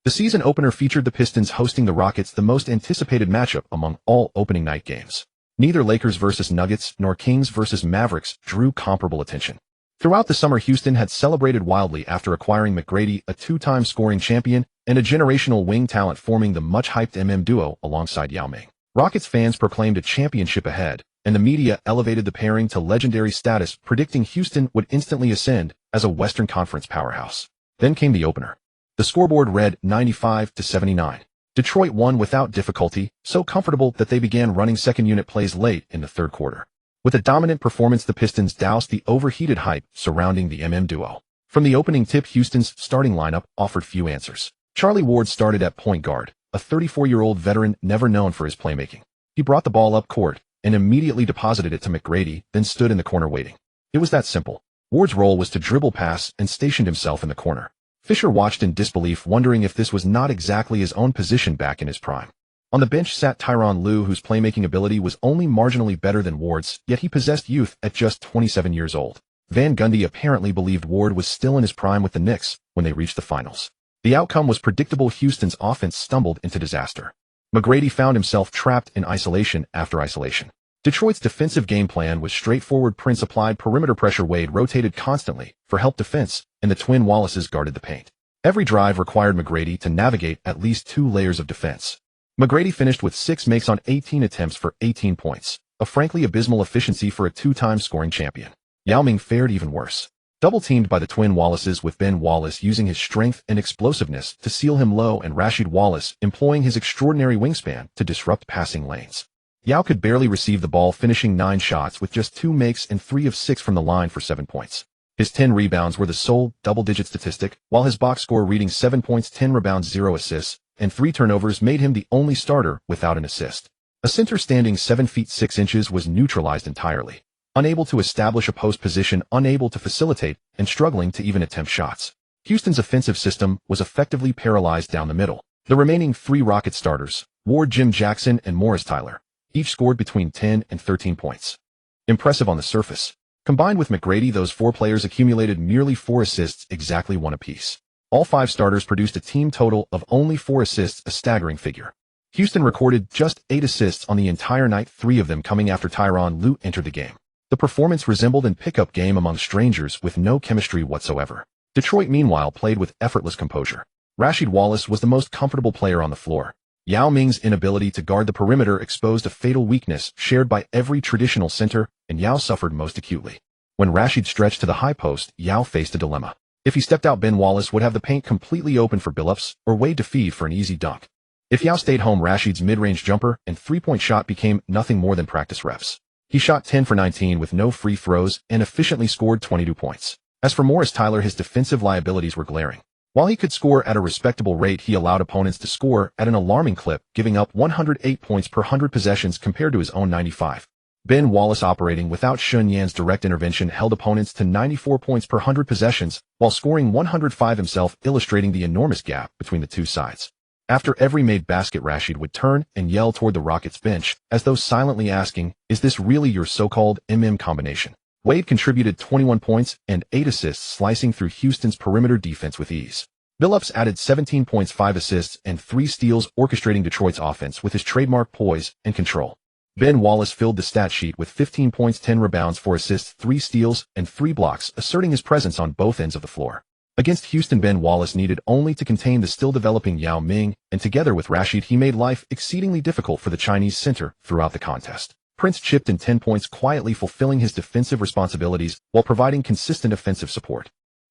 The season opener featured the Pistons hosting the Rockets, the most anticipated matchup among all opening night games. Neither Lakers versus Nuggets nor Kings versus Mavericks drew comparable attention. Throughout the summer, Houston had celebrated wildly after acquiring McGrady, a 2-time scoring champion and a generational wing talent, forming the much-hyped duo alongside Yao Ming. Rockets fans proclaimed a championship ahead, and the media elevated the pairing to legendary status, predicting Houston would instantly ascend as a Western Conference powerhouse. Then came the opener. The scoreboard read 95-79. Detroit won without difficulty, so comfortable that they began running second-unit plays late in the third quarter. With a dominant performance, the Pistons doused the overheated hype surrounding the duo. From the opening tip, Houston's starting lineup offered few answers. Charlie Ward started at point guard, a 34-year-old veteran never known for his playmaking. He brought the ball up court and immediately deposited it to McGrady, then stood in the corner waiting. It was that simple. Ward's role was to dribble pass and stationed himself in the corner. Fisher watched in disbelief, wondering if this was not exactly his own position back in his prime. On the bench sat Tyronn Lue, whose playmaking ability was only marginally better than Ward's, yet he possessed youth at just 27 years old. Van Gundy apparently believed Ward was still in his prime with the Knicks when they reached the finals. The outcome was predictable. Houston's offense stumbled into disaster. McGrady found himself trapped in isolation after isolation. Detroit's defensive game plan was straightforward. Prince applied perimeter pressure. Wade rotated constantly for help defense, and the twin Wallaces guarded the paint. Every drive required McGrady to navigate at least 2 layers of defense. McGrady finished with 6 makes on 18 attempts for 18 points, a frankly abysmal efficiency for a 2-time scoring champion. Yao Ming fared even worse. Double-teamed by the twin Wallaces, with Ben Wallace using his strength and explosiveness to seal him low and Rasheed Wallace employing his extraordinary wingspan to disrupt passing lanes. Yao could barely receive the ball, finishing 9 shots with just 2 makes and 3 of 6 from the line for 7 points. His 10 rebounds were the sole double-digit statistic, while his box score reading 7 points, 10 rebounds, 0 assists, and 3 turnovers made him the only starter without an assist. A center standing 7 feet 6 inches was neutralized entirely, unable to establish a post position, unable to facilitate, and struggling to even attempt shots. Houston's offensive system was effectively paralyzed down the middle. The remaining 3 Rocket starters, Ward, Jim Jackson, and Morris Tyler, each scored between 10 and 13 points. Impressive on the surface. Combined with McGrady, those 4 players accumulated merely 4 assists, exactly 1 apiece. All 5 starters produced a team total of only 4 assists, a staggering figure. Houston recorded just 8 assists on the entire night, 3 of them coming after Tyronn Lue entered the game. The performance resembled an pickup game among strangers with no chemistry whatsoever. Detroit, meanwhile, played with effortless composure. Rasheed Wallace was the most comfortable player on the floor. Yao Ming's inability to guard the perimeter exposed a fatal weakness shared by every traditional center, and Yao suffered most acutely. When Rasheed stretched to the high post, Yao faced a dilemma. If he stepped out, Ben Wallace would have the paint completely open for Billups or Wade to feed for an easy dunk. If Yao stayed home, Rasheed's mid-range jumper and 3-point shot became nothing more than practice reps. He shot 10 for 19 with no free throws and efficiently scored 22 points. As for Morris Tyler, his defensive liabilities were glaring. While he could score at a respectable rate, he allowed opponents to score at an alarming clip, giving up 108 points per 100 possessions compared to his own 95. Ben Wallace, operating without Shen Yan's direct intervention, held opponents to 94 points per 100 possessions, while scoring 105 himself, illustrating the enormous gap between the two sides. After every made basket, Rasheed would turn and yell toward the Rockets bench, as though silently asking, "Is this really your so-called combination?" Wade contributed 21 points and 8 assists, slicing through Houston's perimeter defense with ease. Billups added 17 points, 5 assists, and 3 steals, orchestrating Detroit's offense with his trademark poise and control. Ben Wallace filled the stat sheet with 15 points, 10 rebounds, 4 assists, 3 steals, and 3 blocks, asserting his presence on both ends of the floor. Against Houston, Ben Wallace needed only to contain the still-developing Yao Ming, and together with Rasheed, he made life exceedingly difficult for the Chinese center throughout the contest. Prince chipped in 10 points, quietly fulfilling his defensive responsibilities while providing consistent offensive support.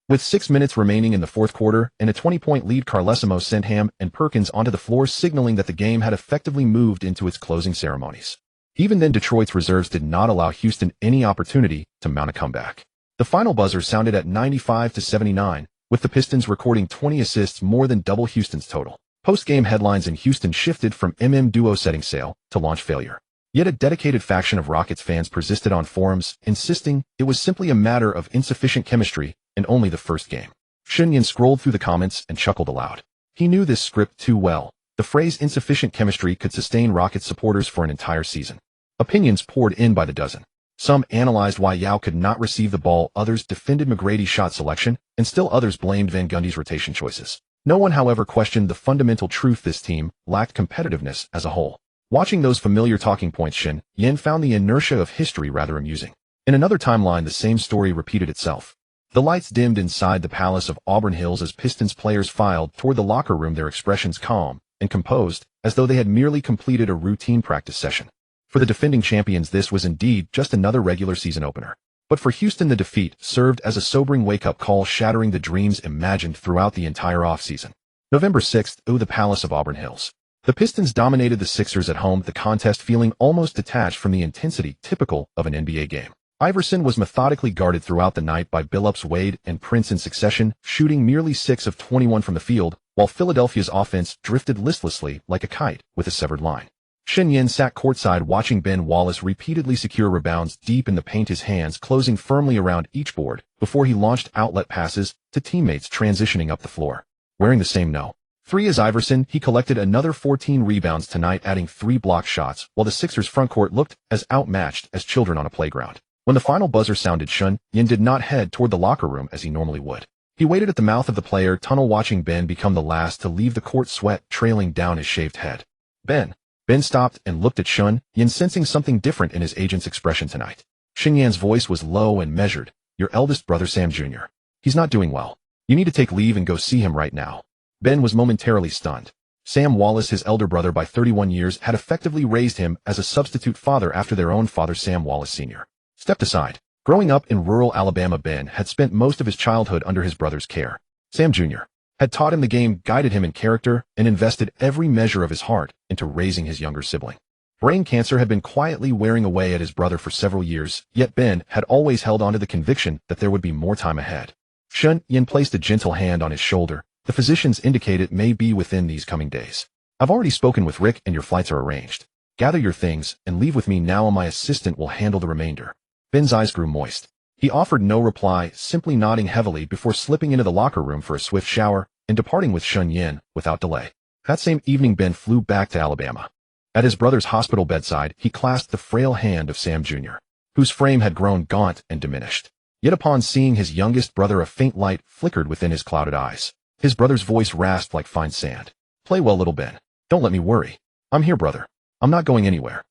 With 6 minutes remaining in the fourth quarter and a 20-point lead, Carlesimo sent Ham and Perkins onto the floor, signaling that the game had effectively moved into its closing ceremonies. Even then, Detroit's reserves did not allow Houston any opportunity to mount a comeback. The final buzzer sounded at 95-79, with the Pistons recording 20 assists, more than double Houston's total. Post-game headlines in Houston shifted from duo setting sail to launch failure. Yet a dedicated faction of Rockets fans persisted on forums, insisting it was simply a matter of insufficient chemistry and only the first game. Shen Yan scrolled through the comments and chuckled aloud. He knew this script too well. The phrase insufficient chemistry could sustain Rockets supporters for an entire season. Opinions poured in by the dozen. Some analyzed why Yao could not receive the ball, others defended McGrady's shot selection, and still others blamed Van Gundy's rotation choices. No one, however, questioned the fundamental truth: this team lacked competitiveness as a whole. Watching those familiar talking points, Shen Yan found the inertia of history rather amusing. In another timeline, the same story repeated itself. The lights dimmed inside the palace of Auburn Hills as Pistons players filed toward the locker room, their expressions calm and composed, as though they had merely completed a routine practice session. For the defending champions, this was indeed just another regular season opener. But for Houston, the defeat served as a sobering wake-up call, shattering the dreams imagined throughout the entire offseason. November 6th, the Palace of Auburn Hills. The Pistons dominated the Sixers at home, the contest feeling almost detached from the intensity typical of an NBA game. Iverson was methodically guarded throughout the night by Billups, Wade, and Prince in succession, shooting merely 6 of 21 from the field, while Philadelphia's offense drifted listlessly like a kite with a severed line. Shen Yan sat courtside watching Ben Wallace repeatedly secure rebounds deep in the paint, his hands closing firmly around each board before he launched outlet passes to teammates transitioning up the floor. Wearing the same No. 3 as Iverson, he collected another 14 rebounds tonight, adding 3 block shots, while the Sixers' frontcourt looked as outmatched as children on a playground. When the final buzzer sounded, Shen Yan did not head toward the locker room as he normally would. He waited at the mouth of the player tunnel, watching Ben become the last to leave the court, sweat trailing down his shaved head. Ben stopped and looked at Shen Yan, sensing something different in his agent's expression tonight. Shen Yan's voice was low and measured. "Your eldest brother Sam Jr. He's not doing well. You need to take leave and go see him right now." Ben was momentarily stunned. Sam Wallace, his elder brother by 31 years, had effectively raised him as a substitute father after their own father, Sam Wallace Sr., stepped aside. Growing up in rural Alabama, Ben had spent most of his childhood under his brother's care. Sam Jr. had taught him the game, guided him in character, and invested every measure of his heart into raising his younger sibling. Brain cancer had been quietly wearing away at his brother for several years, yet Ben had always held on to the conviction that there would be more time ahead. Shen Yan placed a gentle hand on his shoulder. "The physicians indicate it may be within these coming days. I've already spoken with Rick and your flights are arranged. Gather your things and leave with me now, and my assistant will handle the remainder." Ben's eyes grew moist. He offered no reply, simply nodding heavily before slipping into the locker room for a swift shower and departing with Shen Yan without delay. That same evening, Ben flew back to Alabama. At his brother's hospital bedside, he clasped the frail hand of Sam Jr., whose frame had grown gaunt and diminished. Yet upon seeing his youngest brother, a faint light flickered within his clouded eyes. His brother's voice rasped like fine sand. "Play well, little Ben. Don't let me worry. I'm here, brother. I'm not going anywhere."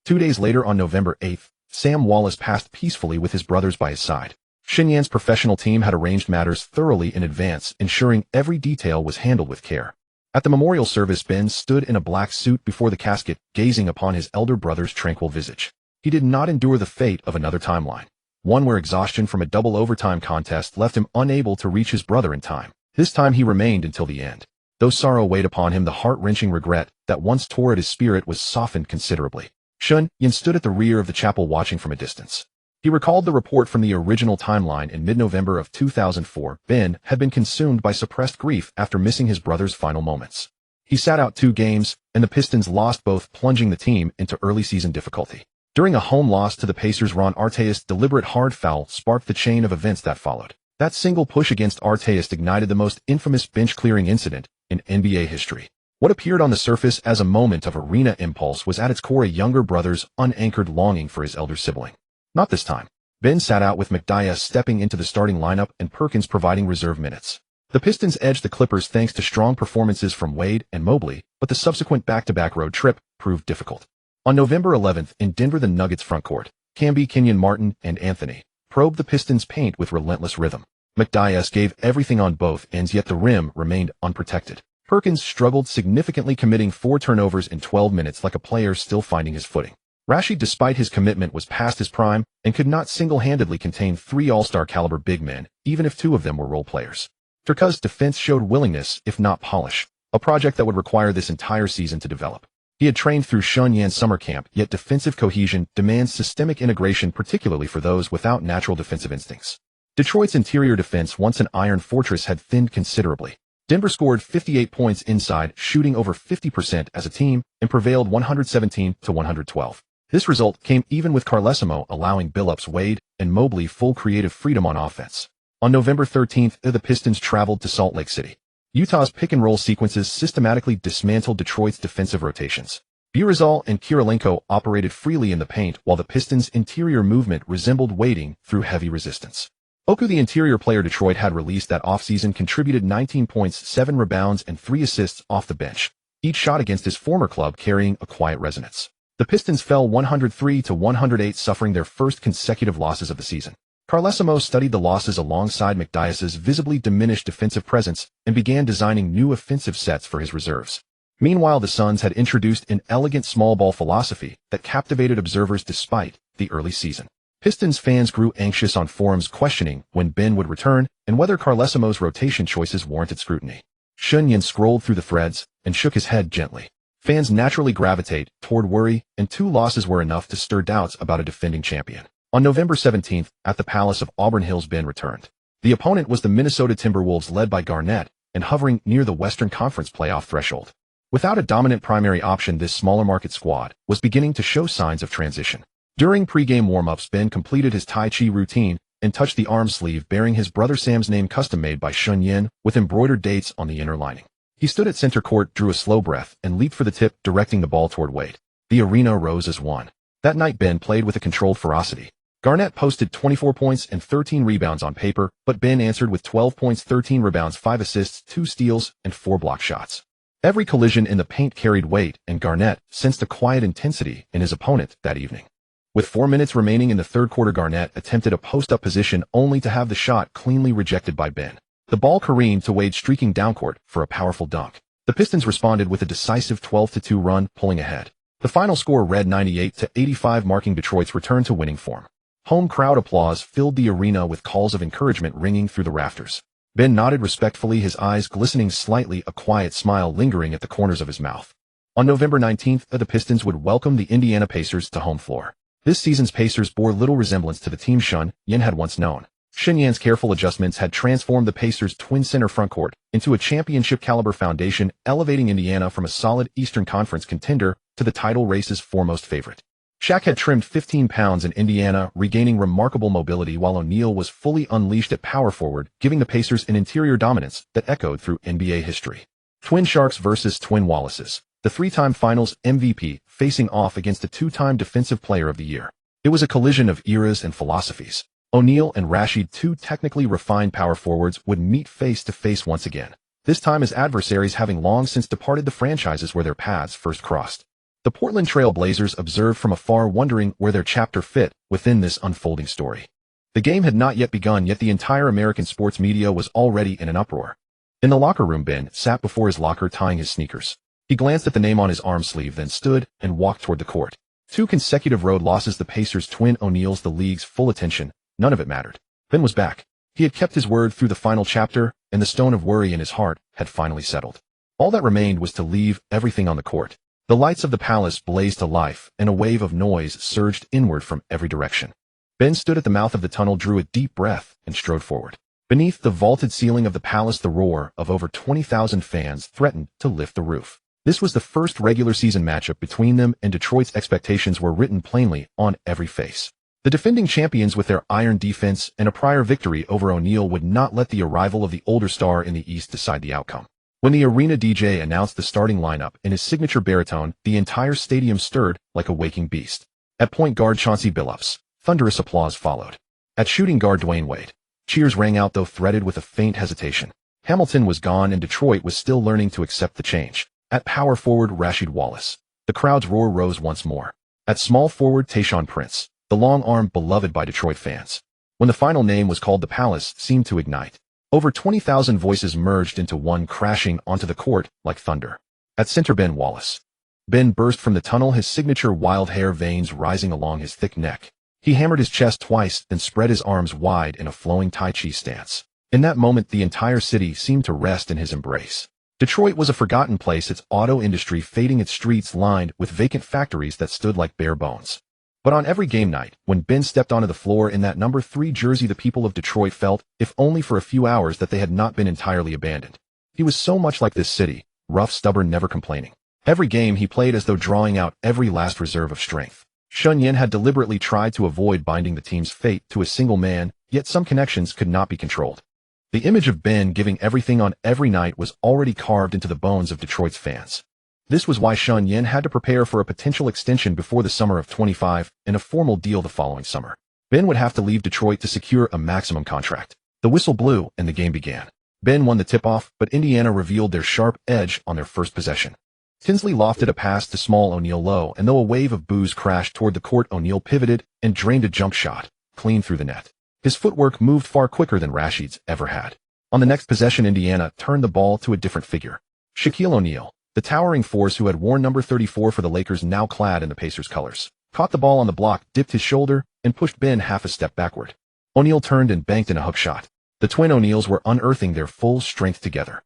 2 days later, on November 8th, Sam Wallace passed peacefully with his brothers by his side. Shen Yan's professional team had arranged matters thoroughly in advance, ensuring every detail was handled with care. At the memorial service, Ben stood in a black suit before the casket, gazing upon his elder brother's tranquil visage. He did not endure the fate of another timeline, one where exhaustion from a double overtime contest left him unable to reach his brother in time. This time he remained until the end. Though sorrow weighed upon him, the heart-wrenching regret that once tore at his spirit was softened considerably. Shen Yan stood at the rear of the chapel watching from a distance. He recalled the report from the original timeline in mid-November of 2004. Ben had been consumed by suppressed grief after missing his brother's final moments. He sat out 2 games, and the Pistons lost both, plunging the team into early season difficulty. During a home loss to the Pacers, Ron Artest's deliberate hard foul sparked the chain of events that followed. That single push against Artest ignited the most infamous bench-clearing incident in NBA history. What appeared on the surface as a moment of arena impulse was at its core a younger brother's unanchored longing for his elder sibling. Not this time. Ben sat out, with Dwyane stepping into the starting lineup and Perkins providing reserve minutes. The Pistons edged the Clippers thanks to strong performances from Wade and Mobley, but the subsequent back-to-back road trip proved difficult. On November 11th, in Denver, the Nuggets frontcourt, Camby, Kenyon Martin, and Anthony probed the Pistons' paint with relentless rhythm. Dwyane gave everything on both ends, yet the rim remained unprotected. Perkins struggled significantly, committing 4 turnovers in 12 minutes like a player still finding his footing. Rashid, despite his commitment, was past his prime and could not single-handedly contain 3 all-star caliber big men, even if 2 of them were role players. Turcau's defense showed willingness, if not polish, a project that would require this entire season to develop. He had trained through Shen Yan's summer camp, yet defensive cohesion demands systemic integration, particularly for those without natural defensive instincts. Detroit's interior defense, once an iron fortress, had thinned considerably. Denver scored 58 points inside, shooting over 50% as a team, and prevailed 117-112. This result came even with Carlesimo allowing Billups, Wade, and Mobley full creative freedom on offense. On November 13th, the Pistons traveled to Salt Lake City. Utah's pick-and-roll sequences systematically dismantled Detroit's defensive rotations. Burazal and Kirilenko operated freely in the paint, while the Pistons' interior movement resembled wading through heavy resistance. Oku, the interior player Detroit had released that offseason, contributed 19 points, 7 rebounds, and 3 assists off the bench, each shot against his former club carrying a quiet resonance. The Pistons fell 103-108, suffering their first consecutive losses of the season. Carlesimo studied the losses alongside Dwyane's visibly diminished defensive presence and began designing new offensive sets for his reserves. Meanwhile, the Suns had introduced an elegant small ball philosophy that captivated observers despite the early season. Pistons fans grew anxious on forums, questioning when Ben would return and whether Carlesimo's rotation choices warranted scrutiny. Shen Yan scrolled through the threads and shook his head gently. Fans naturally gravitate toward worry, and 2 losses were enough to stir doubts about a defending champion. On November 17th, at the Palace of Auburn Hills, Ben returned. The opponent was the Minnesota Timberwolves led by Garnett and hovering near the Western Conference playoff threshold. Without a dominant primary option, this smaller market squad was beginning to show signs of transition. During pre-game warm-ups, Ben completed his Tai Chi routine and touched the arm sleeve bearing his brother Sam's name custom-made by Shen Yan with embroidered dates on the inner lining. He stood at center court, drew a slow breath, and leaped for the tip, directing the ball toward Wade. The arena rose as one. That night, Ben played with a controlled ferocity. Garnett posted 24 points and 13 rebounds on paper, but Ben answered with 12 points, 13 rebounds, 5 assists, 2 steals, and 4 block shots. Every collision in the paint carried weight, and Garnett sensed a quiet intensity in his opponent that evening. With 4 minutes remaining in the third quarter, Garnett attempted a post-up position only to have the shot cleanly rejected by Ben. The ball careened to Wade, streaking downcourt for a powerful dunk. The Pistons responded with a decisive 12-2 run, pulling ahead. The final score read 98-85, marking Detroit's return to winning form. Home crowd applause filled the arena with calls of encouragement ringing through the rafters. Ben nodded respectfully, his eyes glistening slightly, a quiet smile lingering at the corners of his mouth. On November 19th, the Pistons would welcome the Indiana Pacers to home floor. This season's Pacers bore little resemblance to the team Shen Yan had once known. Shen Yan's careful adjustments had transformed the Pacers' twin center frontcourt into a championship-caliber foundation, elevating Indiana from a solid Eastern Conference contender to the title race's foremost favorite. Shaq had trimmed 15 pounds in Indiana, regaining remarkable mobility, while O'Neal was fully unleashed at power forward, giving the Pacers an interior dominance that echoed through NBA history. Twin Sharks versus Twin Wallaces. The 3-time Finals MVP facing off against the 2-time Defensive Player of the Year. It was a collision of eras and philosophies. O'Neal and Rashid, 2 technically refined power forwards, would meet face-to-face once again, this time as adversaries having long since departed the franchises where their paths first crossed. The Portland Trail Blazers observed from afar, wondering where their chapter fit within this unfolding story. The game had not yet begun, yet the entire American sports media was already in an uproar. In the locker room, Ben sat before his locker tying his sneakers. He glanced at the name on his arm sleeve, then stood and walked toward the court. 2 consecutive road losses, the Pacers' twin O'Neals, the league's full attention. None of it mattered. Ben was back. He had kept his word through the final chapter, and the stone of worry in his heart had finally settled. All that remained was to leave everything on the court. The lights of the palace blazed to life, and a wave of noise surged inward from every direction. Ben stood at the mouth of the tunnel, drew a deep breath, and strode forward. Beneath the vaulted ceiling of the palace, the roar of over 20,000 fans threatened to lift the roof. This was the first regular season matchup between them, and Detroit's expectations were written plainly on every face. The defending champions, with their iron defense and a prior victory over O'Neal, would not let the arrival of the older star in the East decide the outcome. When the arena DJ announced the starting lineup in his signature baritone, the entire stadium stirred like a waking beast. At point guard Chauncey Billups, thunderous applause followed. At shooting guard Dwyane Wade, cheers rang out, though threaded with a faint hesitation. Hamilton was gone, and Detroit was still learning to accept the change. At power forward Rasheed Wallace, the crowd's roar rose once more. At small forward Tayshaun Prince, the long arm beloved by Detroit fans. When the final name was called, the palace seemed to ignite. Over 20,000 voices merged into one, crashing onto the court like thunder. At center Ben Wallace. Ben burst from the tunnel, his signature wild hair veins rising along his thick neck. He hammered his chest twice, then spread his arms wide in a flowing Tai Chi stance. In that moment, the entire city seemed to rest in his embrace. Detroit was a forgotten place, its auto industry fading, its streets lined with vacant factories that stood like bare bones. But on every game night, when Ben stepped onto the floor in that number 3 jersey, the people of Detroit felt, if only for a few hours, that they had not been entirely abandoned. He was so much like this city, rough, stubborn, never complaining. Every game he played as though drawing out every last reserve of strength. Shen Yan had deliberately tried to avoid binding the team's fate to a single man, yet some connections could not be controlled. The image of Ben giving everything on every night was already carved into the bones of Detroit's fans. This was why Shen Yan had to prepare for a potential extension before the summer of 25 and a formal deal the following summer. Ben would have to leave Detroit to secure a maximum contract. The whistle blew and the game began. Ben won the tip-off, but Indiana revealed their sharp edge on their first possession. Tinsley lofted a pass to small O'Neal low, and though a wave of boos crashed toward the court, O'Neal pivoted and drained a jump shot, clean through the net. His footwork moved far quicker than Rashid's ever had. On the next possession, Indiana turned the ball to a different figure. Shaquille O'Neal, the towering force who had worn number 34 for the Lakers, now clad in the Pacers' colors, caught the ball on the block, dipped his shoulder, and pushed Ben half a step backward. O'Neal turned and banked in a hook shot. The twin O'Neals were unearthing their full strength together.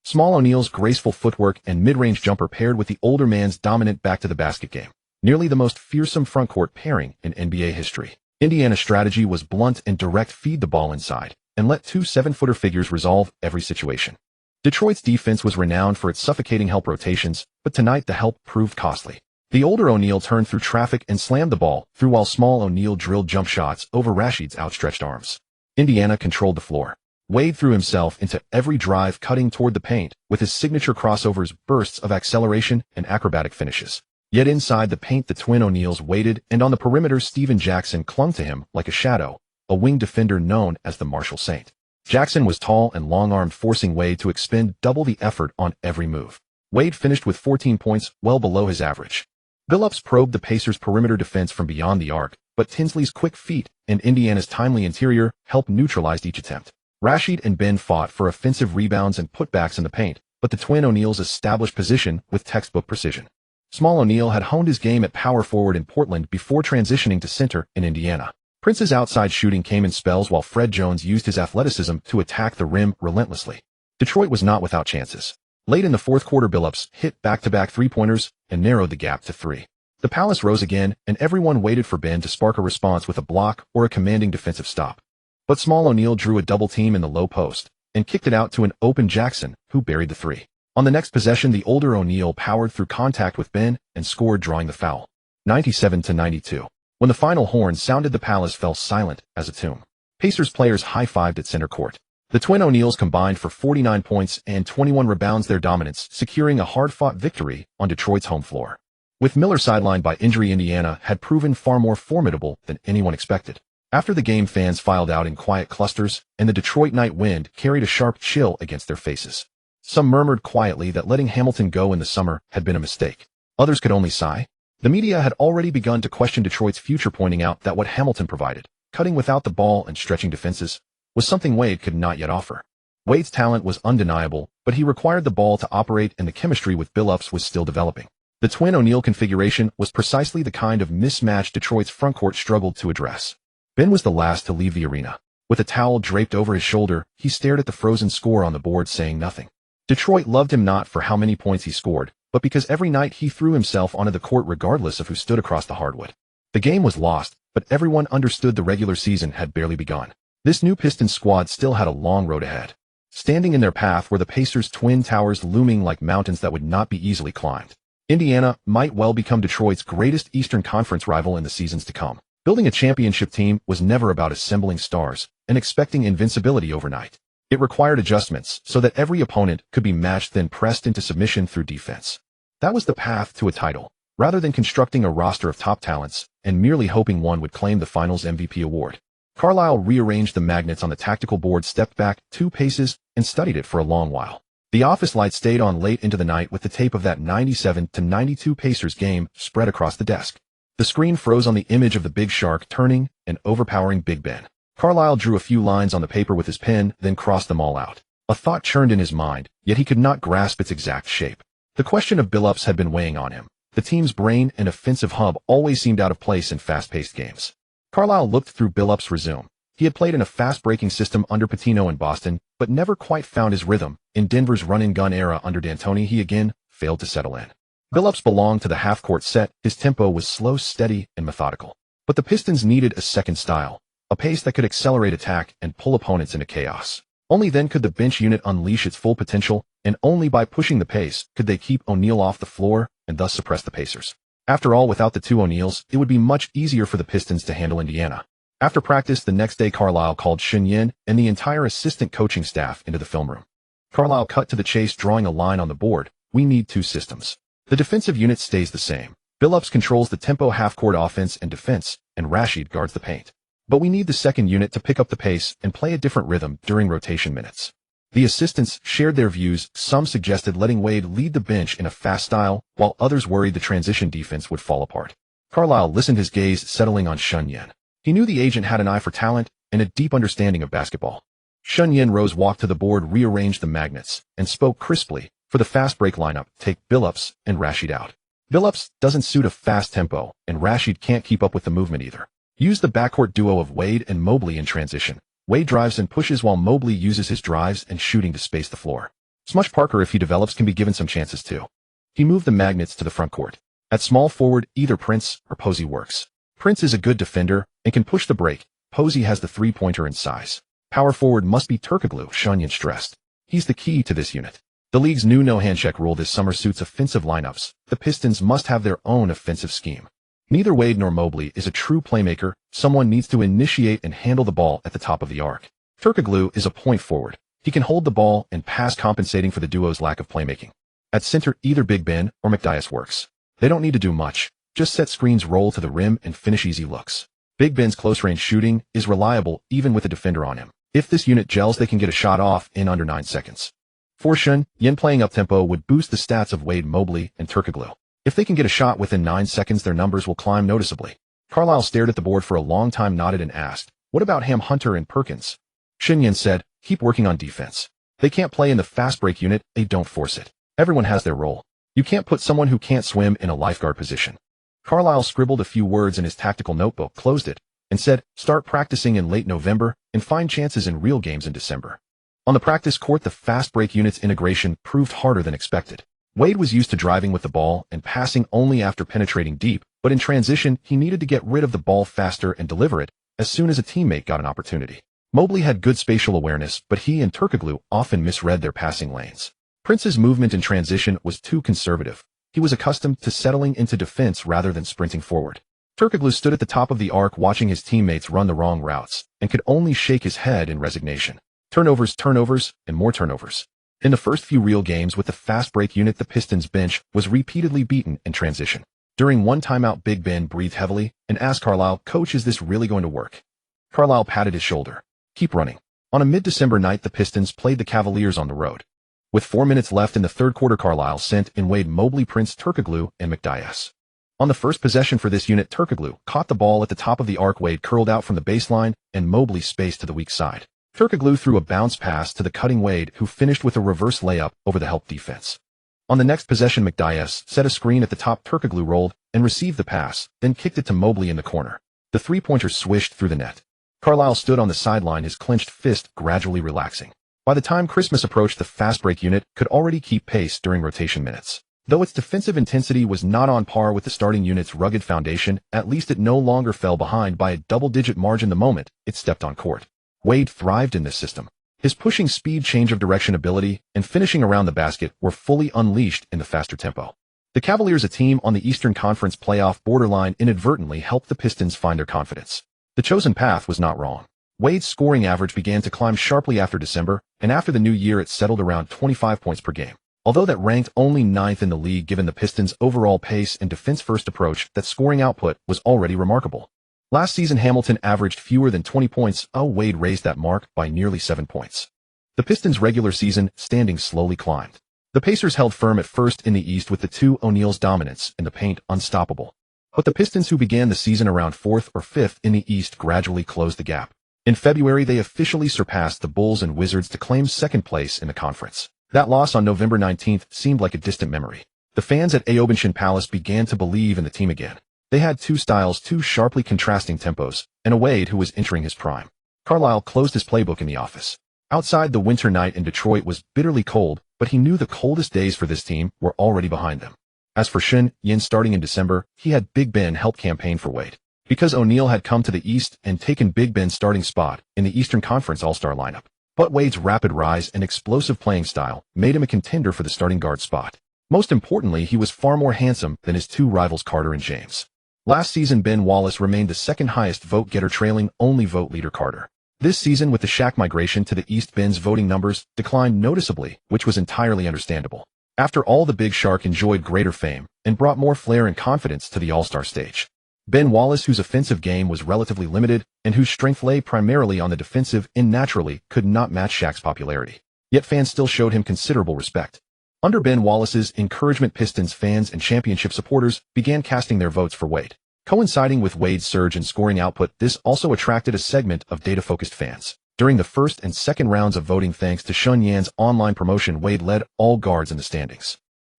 Small O'Neal's graceful footwork and mid-range jumper paired with the older man's dominant back-to-the-basket game. Nearly the most fearsome frontcourt pairing in NBA history. Indiana's strategy was blunt and direct: feed the ball inside, and let two 7-footer figures resolve every situation. Detroit's defense was renowned for its suffocating help rotations, but tonight the help proved costly. The older O'Neal turned through traffic and slammed the ball through while small O'Neal drilled jump shots over Rashid's outstretched arms. Indiana controlled the floor. Wade threw himself into every drive, cutting toward the paint with his signature crossovers, bursts of acceleration, and acrobatic finishes. Yet inside the paint, the twin O'Neals waited, and on the perimeter Stephen Jackson clung to him like a shadow, a wing defender known as the Marshall Saint. Jackson was tall and long-armed, forcing Wade to expend double the effort on every move. Wade finished with 14 points, well below his average. Billups probed the Pacers' perimeter defense from beyond the arc, but Tinsley's quick feet and Indiana's timely interior helped neutralize each attempt. Rashid and Ben fought for offensive rebounds and putbacks in the paint, but the twin O'Neals established position with textbook precision. Small O'Neal had honed his game at power forward in Portland before transitioning to center in Indiana. Prince's outside shooting came in spells while Fred Jones used his athleticism to attack the rim relentlessly. Detroit was not without chances. Late in the fourth quarter, Billups hit back-to-back three-pointers and narrowed the gap to 3. The Palace rose again, and everyone waited for Ben to spark a response with a block or a commanding defensive stop. But Small O'Neal drew a double team in the low post and kicked it out to an open Jackson, who buried the 3. On the next possession, the older O'Neal powered through contact with Ben and scored, drawing the foul. 97-92. When the final horn sounded, the Palace fell silent as a tomb. Pacers players high-fived at center court. The twin O'Neals combined for 49 points and 21 rebounds, their dominance securing a hard-fought victory on Detroit's home floor. With Miller sidelined by injury, Indiana had proven far more formidable than anyone expected. After the game, fans filed out in quiet clusters, and the Detroit night wind carried a sharp chill against their faces. Some murmured quietly that letting Hamilton go in the summer had been a mistake. Others could only sigh. The media had already begun to question Detroit's future, pointing out that what Hamilton provided, cutting without the ball and stretching defenses, was something Wade could not yet offer. Wade's talent was undeniable, but he required the ball to operate, and the chemistry with Billups was still developing. The twin O'Neal configuration was precisely the kind of mismatch Detroit's frontcourt struggled to address. Ben was the last to leave the arena. With a towel draped over his shoulder, he stared at the frozen score on the board, saying nothing. Detroit loved him not for how many points he scored, but because every night he threw himself onto the court regardless of who stood across the hardwood. The game was lost, but everyone understood the regular season had barely begun. This new Pistons squad still had a long road ahead. Standing in their path were the Pacers' twin towers, looming like mountains that would not be easily climbed. Indiana might well become Detroit's greatest Eastern Conference rival in the seasons to come. Building a championship team was never about assembling stars and expecting invincibility overnight. It required adjustments so that every opponent could be matched, then pressed into submission through defense. That was the path to a title, rather than constructing a roster of top talents and merely hoping one would claim the Finals MVP award. Carlisle rearranged the magnets on the tactical board, stepped back 2 paces, and studied it for a long while. The office light stayed on late into the night with the tape of that 97-92 Pacers game spread across the desk. The screen froze on the image of the Big Shark turning and overpowering Big Ben. Carlisle drew a few lines on the paper with his pen, then crossed them all out. A thought churned in his mind, yet he could not grasp its exact shape. The question of Billups had been weighing on him. The team's brain and offensive hub always seemed out of place in fast-paced games. Carlisle looked through Billups' resume. He had played in a fast-breaking system under Pitino in Boston, but never quite found his rhythm. In Denver's run-and-gun era under D'Antoni, he again failed to settle in. Billups belonged to the half-court set. His tempo was slow, steady, and methodical. But the Pistons needed a second style, a pace that could accelerate attack and pull opponents into chaos. Only then could the bench unit unleash its full potential, and only by pushing the pace could they keep O'Neal off the floor and thus suppress the Pacers. After all, without the two O'Neals, it would be much easier for the Pistons to handle Indiana. After practice the next day, Carlisle called Shen Yan and the entire assistant coaching staff into the film room. Carlisle cut to the chase, drawing a line on the board. We need 2 systems. The defensive unit stays the same. Billups controls the tempo half-court offense and defense, and Rashid guards the paint. But we need the second unit to pick up the pace and play a different rhythm during rotation minutes. The assistants shared their views. Some suggested letting Wade lead the bench in a fast style, while others worried the transition defense would fall apart. Carlisle listened, his gaze settling on Shen Yan. He knew the agent had an eye for talent and a deep understanding of basketball. Shen Yan rose, walked to the board, rearranged the magnets, and spoke crisply. For the fast break lineup, take Billups and Rashid out. Billups doesn't suit a fast tempo, and Rashid can't keep up with the movement either. Use the backcourt duo of Wade and Mobley in transition. Wade drives and pushes while Mobley uses his drives and shooting to space the floor. Smush Parker, if he develops, can be given some chances too. He moved the Magnets to the front court. At small forward, either Prince or Posey works. Prince is a good defender and can push the break. Posey has the three-pointer and size. Power forward must be Turkoglu, Shen Yan stressed. He's the key to this unit. The league's new no-handshake rule this summer suits offensive lineups. The Pistons must have their own offensive scheme. Neither Wade nor Mobley is a true playmaker. Someone needs to initiate and handle the ball at the top of the arc. Turkoglu is a point forward. He can hold the ball and pass, compensating for the duo's lack of playmaking. At center, either Big Ben or McDyess works. They don't need to do much. Just set screens, roll to the rim, and finish easy looks. Big Ben's close-range shooting is reliable even with a defender on him. If this unit gels, they can get a shot off in under 9 seconds. For Shen Yan, playing up-tempo would boost the stats of Wade, Mobley, and Turkoglu. If they can get a shot within 9 seconds, their numbers will climb noticeably. Carlisle stared at the board for a long time, nodded, and asked, "What about Ham, Hunter, and Perkins?" Shen Yan said, "Keep working on defense. They can't play in the fast break unit, they don't force it. Everyone has their role. You can't put someone who can't swim in a lifeguard position." Carlisle scribbled a few words in his tactical notebook, closed it, and said, "Start practicing in late November and find chances in real games in December." On the practice court, the fast break unit's integration proved harder than expected. Wade was used to driving with the ball and passing only after penetrating deep, but in transition, he needed to get rid of the ball faster and deliver it as soon as a teammate got an opportunity. Mobley had good spatial awareness, but he and Turkoglu often misread their passing lanes. Prince's movement in transition was too conservative. He was accustomed to settling into defense rather than sprinting forward. Turkoglu stood at the top of the arc watching his teammates run the wrong routes and could only shake his head in resignation. Turnovers, and more turnovers. In the first few real games with the fast break unit, the Pistons bench was repeatedly beaten in transition. During one timeout, Big Ben breathed heavily and asked Carlisle, "Coach, is this really going to work?" Carlisle patted his shoulder. "Keep running." On a mid-December night, the Pistons played the Cavaliers on the road. With 4 minutes left in the third quarter, Carlisle sent in Wade, Mobley, Prince, Turkoglu, and McDyess. On the first possession for this unit, Turkoglu caught the ball at the top of the arc. Wade curled out from the baseline, and Mobley spaced to the weak side. Turkoglu threw a bounce pass to the cutting Wade, who finished with a reverse layup over the help defense. On the next possession, McDyess set a screen at the top. Turkoglu rolled and received the pass, then kicked it to Mobley in the corner. The three-pointer swished through the net. Carlisle stood on the sideline, his clenched fist gradually relaxing. By the time Christmas approached, the fast break unit could already keep pace during rotation minutes. Though its defensive intensity was not on par with the starting unit's rugged foundation, at least it no longer fell behind by a double-digit margin the moment it stepped on court. Wade thrived in this system. His pushing speed, change of direction ability, and finishing around the basket were fully unleashed in the faster tempo. The Cavaliers, a team on the Eastern Conference playoff borderline, inadvertently helped the Pistons find their confidence. The chosen path was not wrong. Wade's scoring average began to climb sharply after December, and after the new year it settled around 25 points per game. Although that ranked only 9th in the league given the Pistons' overall pace and defense-first approach, that scoring output was already remarkable. Last season, Hamilton averaged fewer than 20 points. Wade raised that mark by nearly 7 points. The Pistons' regular season standings slowly climbed. The Pacers held firm at first in the East with the two O'Neal's dominance in the paint unstoppable. But the Pistons, who began the season around 4th or 5th in the East, gradually closed the gap. In February, they officially surpassed the Bulls and Wizards to claim second place in the conference. That loss on November 19th seemed like a distant memory. The fans at Aobenshin Palace began to believe in the team again. They had two styles, two sharply contrasting tempos, and a Wade who was entering his prime. Carlisle closed his playbook in the office. Outside, the winter night in Detroit was bitterly cold, but he knew the coldest days for this team were already behind them. As for Shen Yan, starting in December, he had Big Ben help campaign for Wade. Because O'Neal had come to the East and taken Big Ben's starting spot in the Eastern Conference All-Star lineup. But Wade's rapid rise and explosive playing style made him a contender for the starting guard spot. Most importantly, he was far more handsome than his two rivals Carter and James. Last season, Ben Wallace remained the second highest vote getter, trailing only vote leader Carter. This season, with the Shaq migration to the East, Ben's voting numbers declined noticeably, which was entirely understandable. After all, the Big Shark enjoyed greater fame and brought more flair and confidence to the All-Star stage. Ben Wallace, whose offensive game was relatively limited and whose strength lay primarily on the defensive end, naturally could not match Shaq's popularity. Yet fans still showed him considerable respect. Under Ben Wallace's encouragement, Pistons fans and championship supporters began casting their votes for Wade. Coinciding with Wade's surge in scoring output, this also attracted a segment of data-focused fans. During the first and second rounds of voting, thanks to Shen Yan's online promotion, Wade led all guards in the standings.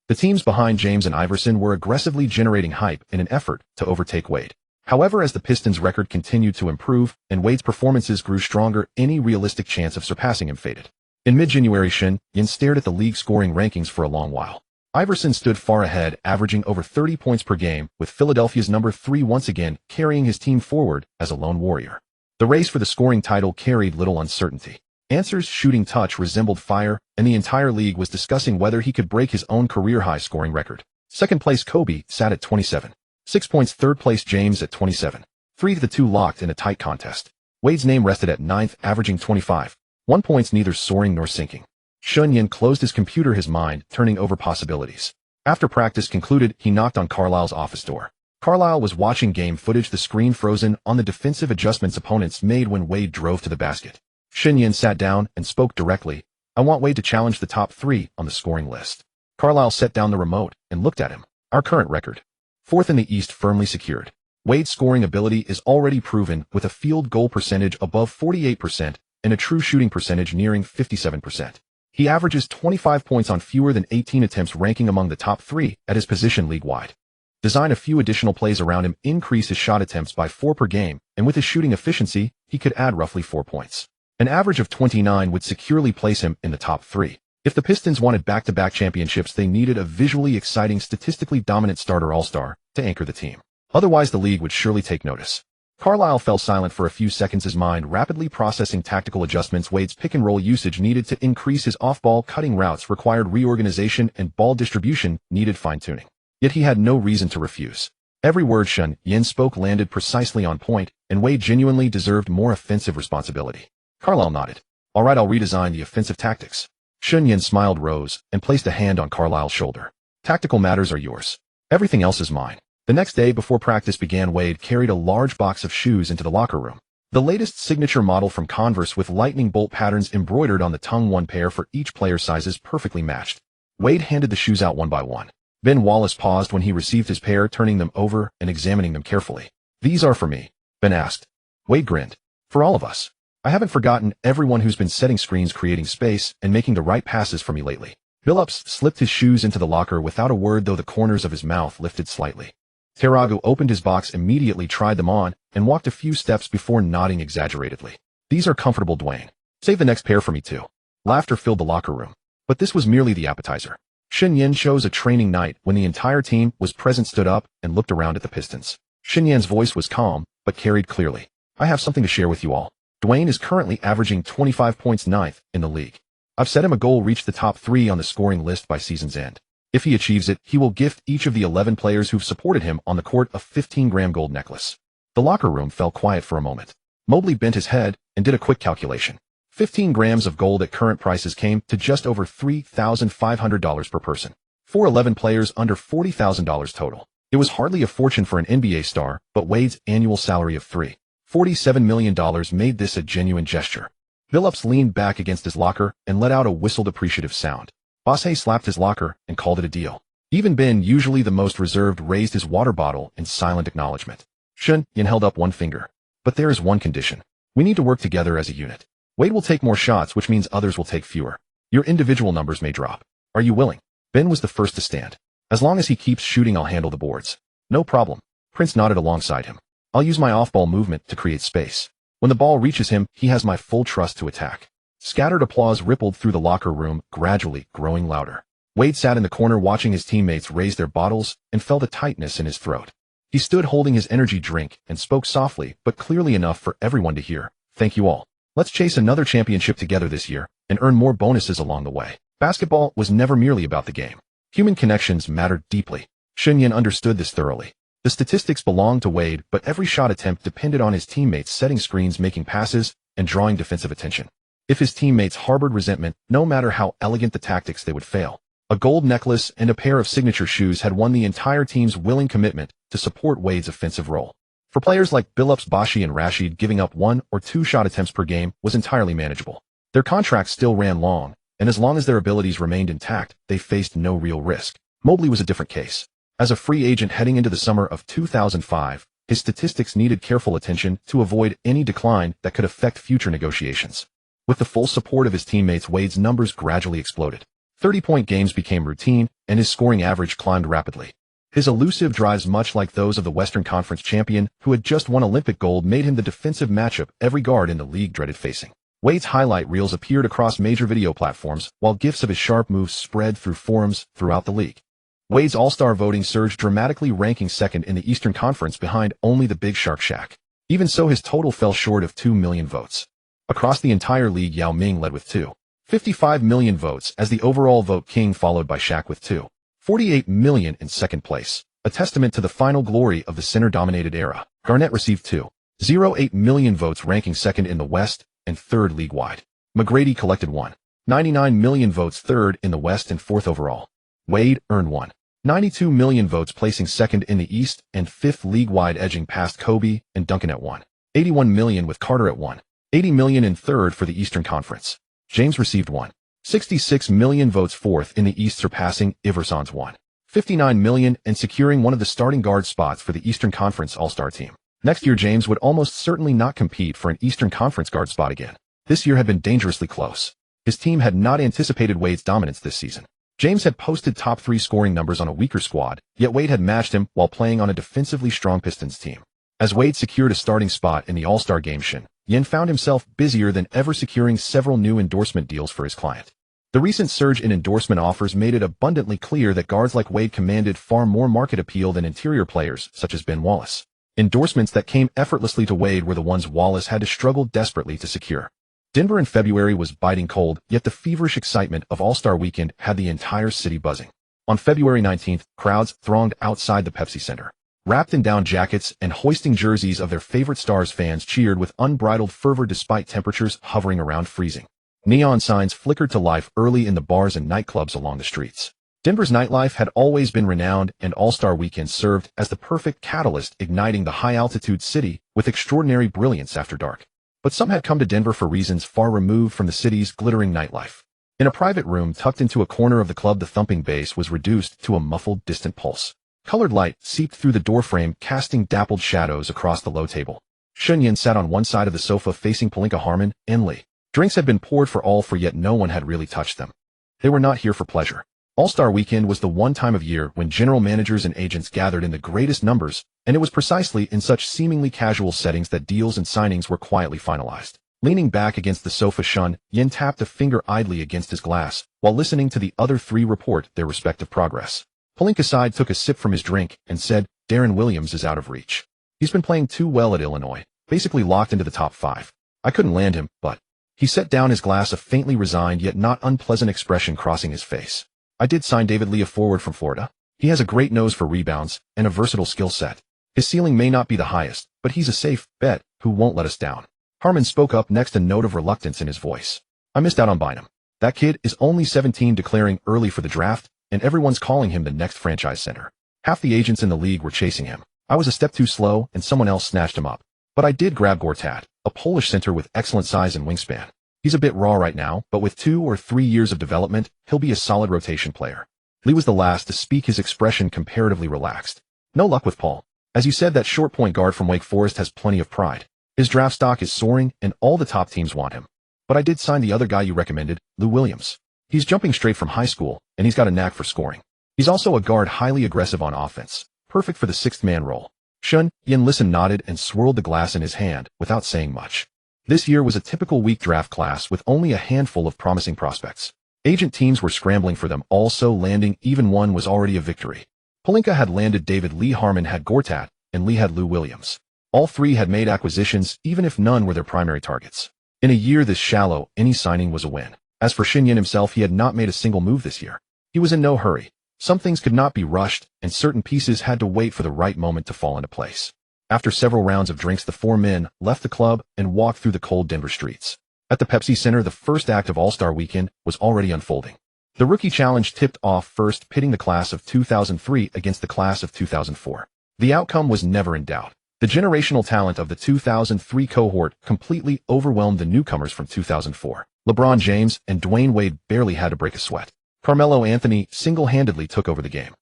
The teams behind James and Iverson were aggressively generating hype in an effort to overtake Wade. However, as the Pistons' record continued to improve and Wade's performances grew stronger, any realistic chance of surpassing him faded. In mid-January, Shen Yan stared at the league scoring rankings for a long while. Iverson stood far ahead, averaging over 30 points per game, with Philadelphia's number 3 once again carrying his team forward as a lone warrior. The race for the scoring title carried little uncertainty. Answer's shooting touch resembled fire, and the entire league was discussing whether he could break his own career-high scoring record. Second place Kobe sat at 27. 6 points. Third place James at 27. 3 of the two locked in a tight contest. Wade's name rested at 9th, averaging 25. 1 points, neither soaring nor sinking. Shen Yan closed his computer, his mind turning over possibilities. After practice concluded, he knocked on Carlisle's office door. Carlisle was watching game footage, the screen frozen on the defensive adjustments opponents made when Wade drove to the basket. Shen Yan sat down and spoke directly. "I want Wade to challenge the top 3 on the scoring list." Carlisle set down the remote and looked at him. "Our current record. 4th in the East, firmly secured. Wade's scoring ability is already proven, with a field goal percentage above 48% and a true shooting percentage nearing 57%. He averages 25 points on fewer than 18 attempts, ranking among the top 3 at his position league-wide. Design a few additional plays around him, increase his shot attempts by 4 per game, and with his shooting efficiency, he could add roughly 4 points. An average of 29 would securely place him in the top 3. If the Pistons wanted back-to-back championships, they needed a visually exciting, statistically dominant starter all-star to anchor the team. Otherwise, the league would surely take notice." Carlisle fell silent for a few seconds, his mind rapidly processing tactical adjustments. Wade's pick-and-roll usage needed to increase, his off-ball cutting routes required reorganization, and ball distribution needed fine-tuning. Yet he had no reason to refuse. Every word Shen Yan spoke landed precisely on point, and Wade genuinely deserved more offensive responsibility. Carlisle nodded. "All right, I'll redesign the offensive tactics." Shen Yan smiled, rose, and placed a hand on Carlisle's shoulder. "Tactical matters are yours. Everything else is mine." The next day, before practice began, Wade carried a large box of shoes into the locker room. The latest signature model from Converse, with lightning bolt patterns embroidered on the tongue, 1 pair for each player, sizes perfectly matched. Wade handed the shoes out one by one. Ben Wallace paused when he received his pair, turning them over and examining them carefully. "These are for me," Ben asked. Wade grinned. "For all of us. I haven't forgotten everyone who's been setting screens, creating space, and making the right passes for me lately." Billups slipped his shoes into the locker without a word, though the corners of his mouth lifted slightly. Taragu opened his box, immediately tried them on, and walked a few steps before nodding exaggeratedly. "These are comfortable, Dwyane. Save the next pair for me too." Laughter filled the locker room. But this was merely the appetizer. Shen Yan chose a training night when the entire team was present, stood up, and looked around at the Pistons. Shen Yan's voice was calm, but carried clearly. "I have something to share with you all. Dwyane is currently averaging 25 points, 9th in the league. I've set him a goal: reach the top 3 on the scoring list by season's end. If he achieves it, he will gift each of the 11 players who've supported him on the court a 15-gram gold necklace." The locker room fell quiet for a moment. Mobley bent his head and did a quick calculation. 15 grams of gold at current prices came to just over $3,500 per person. For 11 players, under $40,000 total. It was hardly a fortune for an NBA star, but Wade's annual salary of $3.47 million made this a genuine gesture. Billups leaned back against his locker and let out a whistled appreciative sound. Bosse slapped his locker and called it a deal. Even Ben, usually the most reserved, raised his water bottle in silent acknowledgement. Shen Yan held up one finger. "But there is one condition. We need to work together as a unit. Wade will take more shots, which means others will take fewer. Your individual numbers may drop. Are you willing?" Ben was the first to stand. "As long as he keeps shooting, I'll handle the boards." "No problem." Prince nodded alongside him. "I'll use my off-ball movement to create space. When the ball reaches him, he has my full trust to attack." Scattered applause rippled through the locker room, gradually growing louder. Wade sat in the corner watching his teammates raise their bottles and felt a tightness in his throat. He stood holding his energy drink and spoke softly but clearly enough for everyone to hear. "Thank you all. Let's chase another championship together this year and earn more bonuses along the way." Basketball was never merely about the game. Human connections mattered deeply. Shen Yan understood this thoroughly. The statistics belonged to Wade, but every shot attempt depended on his teammates setting screens, making passes, and drawing defensive attention. If his teammates harbored resentment, no matter how elegant the tactics, they would fail. A gold necklace and a pair of signature shoes had won the entire team's willing commitment to support Wade's offensive role. For players like Billups, Bosse, and Rashid, giving up 1 or 2 shot attempts per game was entirely manageable. Their contracts still ran long, and as long as their abilities remained intact, they faced no real risk. Mobley was a different case. As a free agent heading into the summer of 2005, his statistics needed careful attention to avoid any decline that could affect future negotiations. With the full support of his teammates, Wade's numbers gradually exploded. 30-point games became routine, and his scoring average climbed rapidly. His elusive drives, much like those of the Western Conference champion who had just won Olympic gold, made him the defensive matchup every guard in the league dreaded facing. Wade's highlight reels appeared across major video platforms, while gifs of his sharp moves spread through forums throughout the league. Wade's All-Star voting surged dramatically, ranking second in the Eastern Conference behind only the Big Shark Shaq. Even so, his total fell short of 2 million votes. Across the entire league, Yao Ming led with 2.55 million votes as the overall vote king, followed by Shaq with 2.48 million in second place, a testament to the final glory of the center-dominated era. Garnett received 2.08 million votes, ranking second in the West and third league-wide. McGrady collected 1.99 million votes, third in the West and fourth overall. Wade earned 1.92 million votes, placing second in the East and fifth league-wide, edging past Kobe and Duncan at 1.81 million, with Carter at 1.80 million in third for the Eastern Conference. James received 1.66 million votes, fourth in the East, surpassing Iverson's 1.59 million and securing one of the starting guard spots for the Eastern Conference All-Star team. Next year, James would almost certainly not compete for an Eastern Conference guard spot again. This year had been dangerously close. His team had not anticipated Wade's dominance this season. James had posted top 3 scoring numbers on a weaker squad, yet Wade had matched him while playing on a defensively strong Pistons team. As Wade secured a starting spot in the All-Star game, Shen Yan found himself busier than ever, securing several new endorsement deals for his client. The recent surge in endorsement offers made it abundantly clear that guards like Wade commanded far more market appeal than interior players such as Ben Wallace. Endorsements that came effortlessly to Wade were the ones Wallace had to struggle desperately to secure. Denver in February was biting cold, yet the feverish excitement of All-Star Weekend had the entire city buzzing. On February 19th, crowds thronged outside the Pepsi Center. Wrapped in down jackets and hoisting jerseys of their favorite stars, fans cheered with unbridled fervor despite temperatures hovering around freezing. Neon signs flickered to life early in the bars and nightclubs along the streets. Denver's nightlife had always been renowned, and All-Star Weekend served as the perfect catalyst, igniting the high-altitude city with extraordinary brilliance after dark. But some had come to Denver for reasons far removed from the city's glittering nightlife. In a private room tucked into a corner of the club, the thumping bass was reduced to a muffled, distant pulse. Colored light seeped through the doorframe, casting dappled shadows across the low table. Shen Yan sat on one side of the sofa facing Pelinka, Harmon, and Lee. Drinks had been poured for all, yet no one had really touched them. They were not here for pleasure. All-Star Weekend was the one time of year when general managers and agents gathered in the greatest numbers, and it was precisely in such seemingly casual settings that deals and signings were quietly finalized. Leaning back against the sofa, Shen Yan tapped a finger idly against his glass, while listening to the other three report their respective progress. Pelinka sighed, took a sip from his drink, and said, "Darren Williams is out of reach. He's been playing too well at Illinois, basically locked into the top 5. I couldn't land him, but..." He set down his glass, a faintly resigned yet not unpleasant expression crossing his face. "I did sign David Lee, a forward from Florida. He has a great nose for rebounds and a versatile skill set. His ceiling may not be the highest, but he's a safe bet who won't let us down." Harmon spoke up next, a note of reluctance in his voice. "I missed out on buying him. That kid is only 17, declaring early for the draft, and everyone's calling him the next franchise center. Half the agents in the league were chasing him. I was a step too slow, and someone else snatched him up. But I did grab Gortat, a Polish center with excellent size and wingspan. He's a bit raw right now, but with 2 or 3 years of development, he'll be a solid rotation player." Lee was the last to speak, his expression comparatively relaxed. "No luck with Paul. As you said, that short point guard from Wake Forest has plenty of pride. His draft stock is soaring, and all the top teams want him. But I did sign the other guy you recommended, Lou Williams. He's jumping straight from high school, and he's got a knack for scoring. He's also a guard, highly aggressive on offense, perfect for the 6th-man role." Shen Yan listened, nodded, and swirled the glass in his hand without saying much. This year was a typical weak draft class with only a handful of promising prospects. Agent teams were scrambling for them all, so landing even one was already a victory. Pelinka had landed David Lee, Harmon had Gortat, and Lee had Lou Williams. All three had made acquisitions, even if none were their primary targets. In a year this shallow, any signing was a win. As for Shen Yan himself, he had not made a single move this year. He was in no hurry. Some things could not be rushed, and certain pieces had to wait for the right moment to fall into place. After several rounds of drinks, the 4 men left the club and walked through the cold Denver streets. At the Pepsi Center, the first act of All-Star Weekend was already unfolding. The Rookie Challenge tipped off first, pitting the class of 2003 against the class of 2004. The outcome was never in doubt. The generational talent of the 2003 cohort completely overwhelmed the newcomers from 2004. LeBron James and Dwyane Wade barely had to break a sweat. Carmelo Anthony single-handedly took over the game.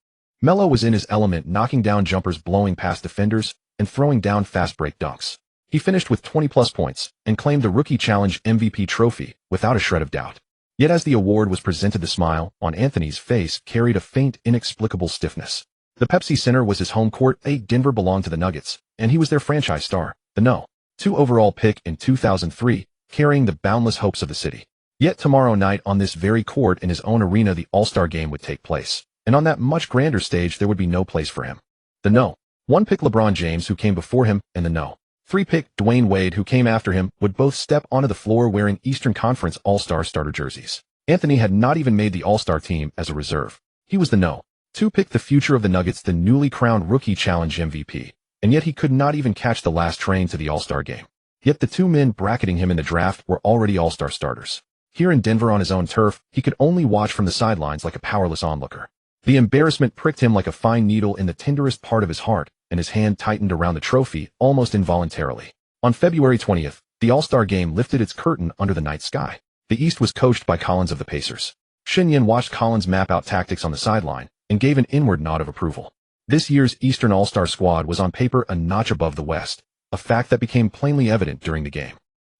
Melo was in his element, knocking down jumpers, blowing past defenders, and throwing down fast break dunks. He finished with 20-plus points and claimed the Rookie Challenge MVP trophy without a shred of doubt. Yet as the award was presented, the smile on Anthony's face carried a faint, inexplicable stiffness. The Pepsi Center was his home court. Denver belonged to the Nuggets, and he was their franchise star, the No. 2 overall pick in 2003, carrying the boundless hopes of the city. Yet tomorrow night on this very court in his own arena the All-Star game would take place, and on that much grander stage there would be no place for him. The No. 1 pick LeBron James, who came before him, and the No. 3 pick Dwyane Wade, who came after him, would both step onto the floor wearing Eastern Conference All-Star starter jerseys. Anthony had not even made the All-Star team as a reserve. He was the No. 2 pick, the future of the Nuggets, the newly crowned Rookie Challenge MVP, and yet he could not even catch the last train to the All-Star game. Yet the two men bracketing him in the draft were already All-Star starters. Here in Denver on his own turf, he could only watch from the sidelines like a powerless onlooker. The embarrassment pricked him like a fine needle in the tenderest part of his heart, and his hand tightened around the trophy almost involuntarily. On February 20th, the All-Star game lifted its curtain under the night sky. The East was coached by Collins of the Pacers. Shen Yan watched Collins map out tactics on the sideline and gave an inward nod of approval. This year's Eastern All-Star squad was on paper a notch above the West, a fact that became plainly evident during the game.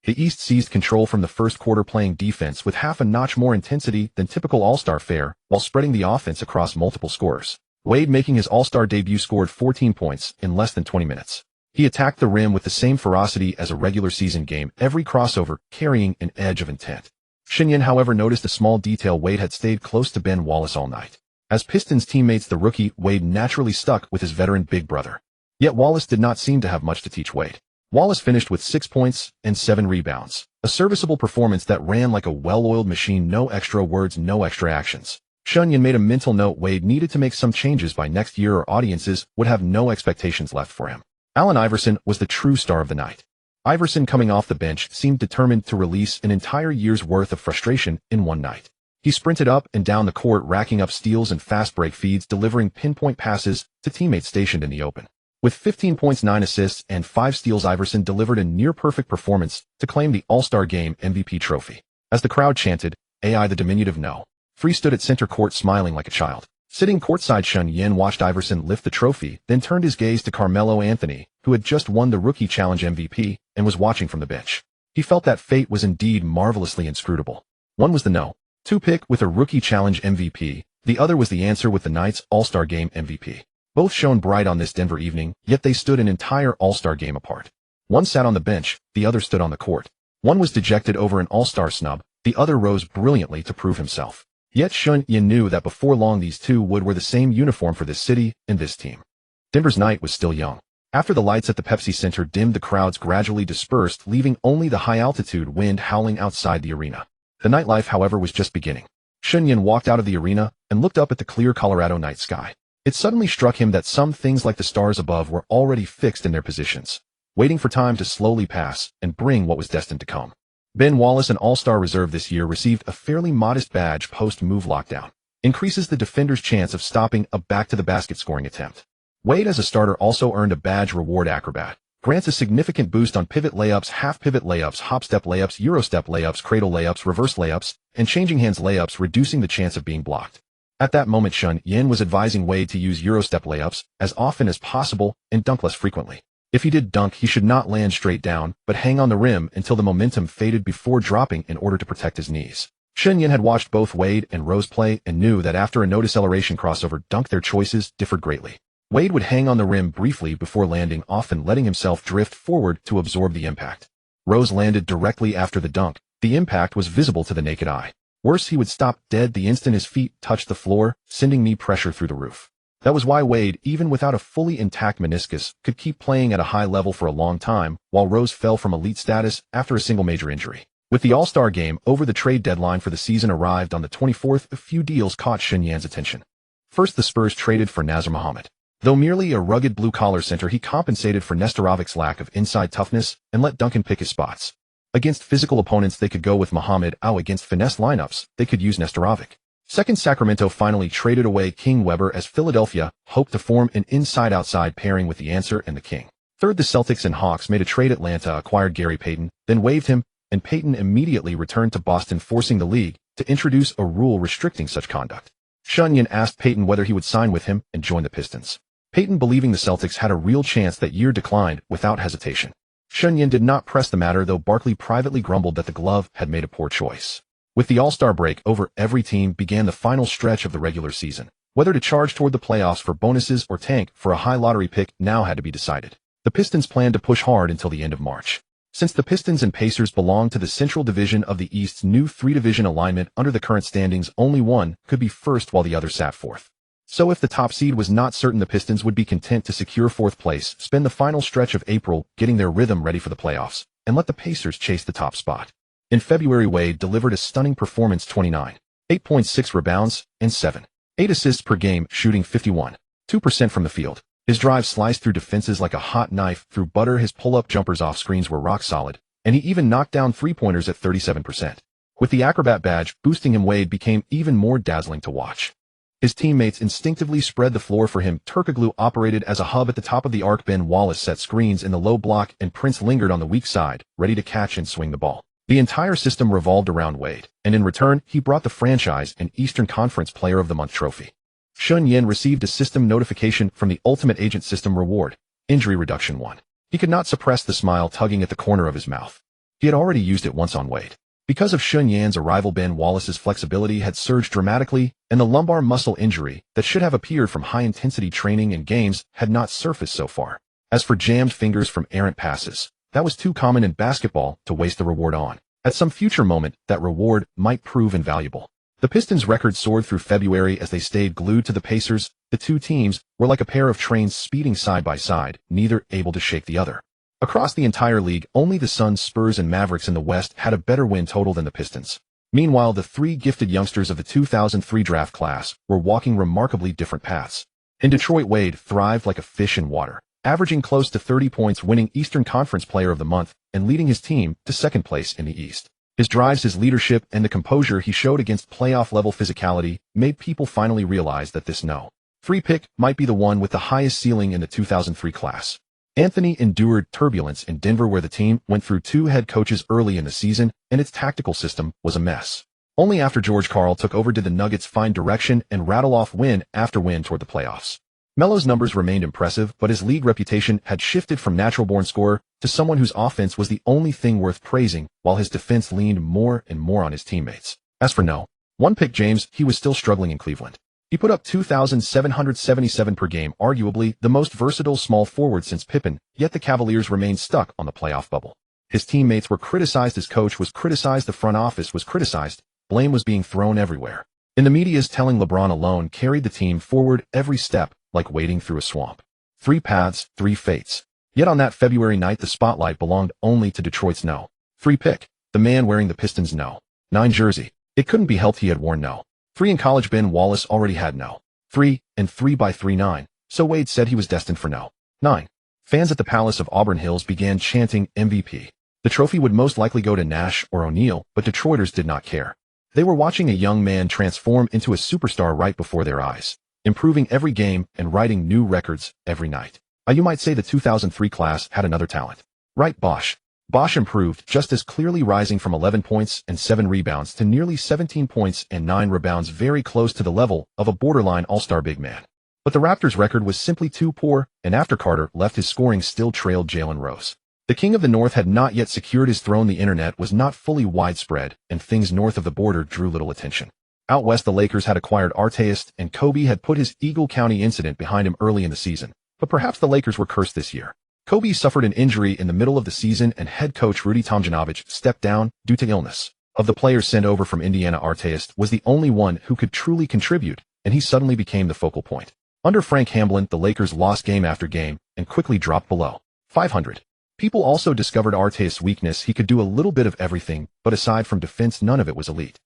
The East seized control from the first quarter, playing defense with half a notch more intensity than typical All-Star fare while spreading the offense across multiple scorers. Wade, making his All-Star debut, scored 14 points in less than 20 minutes. He attacked the rim with the same ferocity as a regular season game, every crossover carrying an edge of intent. Shen Yan, however, noticed a small detail: Wade had stayed close to Ben Wallace all night. As Pistons teammates, the rookie Wade naturally stuck with his veteran big brother. Yet Wallace did not seem to have much to teach Wade. Wallace finished with 6 points and 7 rebounds, a serviceable performance that ran like a well-oiled machine. No extra words, no extra actions. Shen Yan made a mental note: Wade needed to make some changes by next year or audiences would have no expectations left for him. Allen Iverson was the true star of the night. Iverson, coming off the bench, seemed determined to release an entire year's worth of frustration in one night. He sprinted up and down the court, racking up steals and fast break feeds, delivering pinpoint passes to teammates stationed in the open. With 15 points, 9 assists, and 5 steals, Iverson delivered a near-perfect performance to claim the All-Star Game MVP trophy. As the crowd chanted, "AI," the diminutive No. 3 stood at center court smiling like a child. Sitting courtside, Shen Yan watched Iverson lift the trophy, then turned his gaze to Carmelo Anthony, who had just won the Rookie Challenge MVP and was watching from the bench. He felt that fate was indeed marvelously inscrutable. One was the No. 2 pick with a Rookie Challenge MVP, the other was the answer with the night's All-Star Game MVP. Both shone bright on this Denver evening, yet they stood an entire All-Star game apart. One sat on the bench, the other stood on the court. One was dejected over an All-Star snub, the other rose brilliantly to prove himself. Yet Shen Yan knew that before long these two would wear the same uniform for this city and this team. Denver's night was still young. After the lights at the Pepsi Center dimmed, the crowds gradually dispersed, leaving only the high-altitude wind howling outside the arena. The nightlife, however, was just beginning. Shen Yan walked out of the arena and looked up at the clear Colorado night sky. It suddenly struck him that some things, like the stars above, were already fixed in their positions, waiting for time to slowly pass and bring what was destined to come. Ben Wallace, an All-Star reserve this year, received a fairly modest badge post-move lockdown. Increases the defender's chance of stopping a back-to-the-basket scoring attempt. Wade, as a starter, also earned a badge reward: acrobat. Grants a significant boost on pivot layups, half-pivot layups, hop-step layups, Euro-step layups, cradle layups, reverse layups, and changing hands layups, reducing the chance of being blocked. At that moment, Shen Yan was advising Wade to use Euro-step layups as often as possible and dunk less frequently. If he did dunk, he should not land straight down, but hang on the rim until the momentum faded before dropping in order to protect his knees. Shen Yan had watched both Wade and Rose play and knew that after a no-deceleration crossover dunk, their choices differed greatly. Wade would hang on the rim briefly before landing, often letting himself drift forward to absorb the impact. Rose landed directly after the dunk. The impact was visible to the naked eye. Worse, he would stop dead the instant his feet touched the floor, sending knee pressure through the roof. That was why Wade, even without a fully intact meniscus, could keep playing at a high level for a long time, while Rose fell from elite status after a single major injury. With the All-Star game over, the trade deadline for the season arrived on the 24th. A few deals caught Shen Yan's attention. First, the Spurs traded for Nazr Mohammed. Though merely a rugged blue-collar center, he compensated for Nestorovic's lack of inside toughness and let Duncan pick his spots. Against physical opponents, they could go with Mohammed. Against finesse lineups, they could use Nestorovic. Second, Sacramento finally traded away King Weber, as Philadelphia hoped to form an inside-outside pairing with the answer and the King. Third, the Celtics and Hawks made a trade. Atlanta acquired Gary Payton, then waived him, and Payton immediately returned to Boston, forcing the league to introduce a rule restricting such conduct. Shen Yan asked Payton whether he would sign with him and join the Pistons. Payton, believing the Celtics had a real chance that year, declined without hesitation. Shen Yan did not press the matter, though Barkley privately grumbled that the glove had made a poor choice. With the All-Star break over, every team began the final stretch of the regular season. Whether to charge toward the playoffs for bonuses or tank for a high lottery pick now had to be decided. The Pistons planned to push hard until the end of March. Since the Pistons and Pacers belong to the Central Division of the East's new three-division alignment under the current standings, only one could be first while the other sat fourth. So if the top seed was not certain, the Pistons would be content to secure fourth place, spend the final stretch of April getting their rhythm ready for the playoffs, and let the Pacers chase the top spot. In February, Wade delivered a stunning performance: 29, 8.6 rebounds, and 7.8 assists per game, shooting 51.2% from the field. His drive sliced through defenses like a hot knife through butter. His pull-up jumpers off screens were rock solid, and he even knocked down three-pointers at 37%. With the acrobat badge boosting him, Wade became even more dazzling to watch. His teammates instinctively spread the floor for him. Turkoglu operated as a hub at the top of the arc. Ben Wallace set screens in the low block, and Prince lingered on the weak side, ready to catch and swing the ball. The entire system revolved around Wade, and in return, he brought the franchise an Eastern Conference Player of the Month trophy. Shen Yan received a system notification from the Ultimate Agent System reward: injury reduction 1. He could not suppress the smile tugging at the corner of his mouth. He had already used it once on Wade. Because of Shen Yan's arrival, Ben Wallace's flexibility had surged dramatically, and the lumbar muscle injury that should have appeared from high-intensity training and games had not surfaced so far. As for jammed fingers from errant passes, that was too common in basketball to waste the reward on. At some future moment, that reward might prove invaluable. The Pistons' record soared through February as they stayed glued to the Pacers. The two teams were like a pair of trains speeding side by side, neither able to shake the other. Across the entire league, only the Suns, Spurs, and Mavericks in the West had a better win total than the Pistons. Meanwhile, the three gifted youngsters of the 2003 draft class were walking remarkably different paths. In Detroit, Wade thrived like a fish in water, averaging close to 30 points, winning Eastern Conference Player of the Month, and leading his team to second place in the East. His drives, his leadership, and the composure he showed against playoff-level physicality made people finally realize that this No. 3 pick might be the one with the highest ceiling in the 2003 class. Anthony endured turbulence in Denver, where the team went through two head coaches early in the season, and its tactical system was a mess. Only after George Karl took over did the Nuggets find direction and rattle off win after win toward the playoffs. Melo's numbers remained impressive, but his league reputation had shifted from natural-born scorer to someone whose offense was the only thing worth praising, while his defense leaned more and more on his teammates. As for No. 1 pick James, he was still struggling in Cleveland. He put up 2,777 per game, arguably the most versatile small forward since Pippen, yet the Cavaliers remained stuck on the playoff bubble. His teammates were criticized, his coach was criticized, the front office was criticized, blame was being thrown everywhere. In the media's telling, LeBron alone carried the team forward every step, like wading through a swamp. 3 paths, 3 fates. Yet on that February night, the spotlight belonged only to Detroit's No. 3 pick, the man wearing the Pistons' No. 9 jersey. It couldn't be helped he had worn No. 3 in college. Ben Wallace already had No. 3 and 3x39, so Wade said he was destined for No. 9. Fans at the Palace of Auburn Hills began chanting MVP. The trophy would most likely go to Nash or O'Neal, but Detroiters did not care. They were watching a young man transform into a superstar right before their eyes, improving every game and writing new records every night. You might say the 2003 class had another talent. Right, Bosh. Bosh improved just as clearly, rising from 11 points and 7 rebounds to nearly 17 points and 9 rebounds, very close to the level of a borderline all-star big man. But the Raptors' record was simply too poor, and after Carter left, his scoring still trailed Jalen Rose. The King of the North had not yet secured his throne. The internet was not fully widespread, and things north of the border drew little attention. Out west, the Lakers had acquired Artest, and Kobe had put his Eagle County incident behind him early in the season. But perhaps the Lakers were cursed this year. Kobe suffered an injury in the middle of the season, and head coach Rudy Tomjanovich stepped down due to illness. Of the players sent over from Indiana, Artest was the only one who could truly contribute, and he suddenly became the focal point. Under Frank Hamblin, the Lakers lost game after game and quickly dropped below 500. People also discovered Artest's weakness. He could do a little bit of everything, but aside from defense, none of it was elite.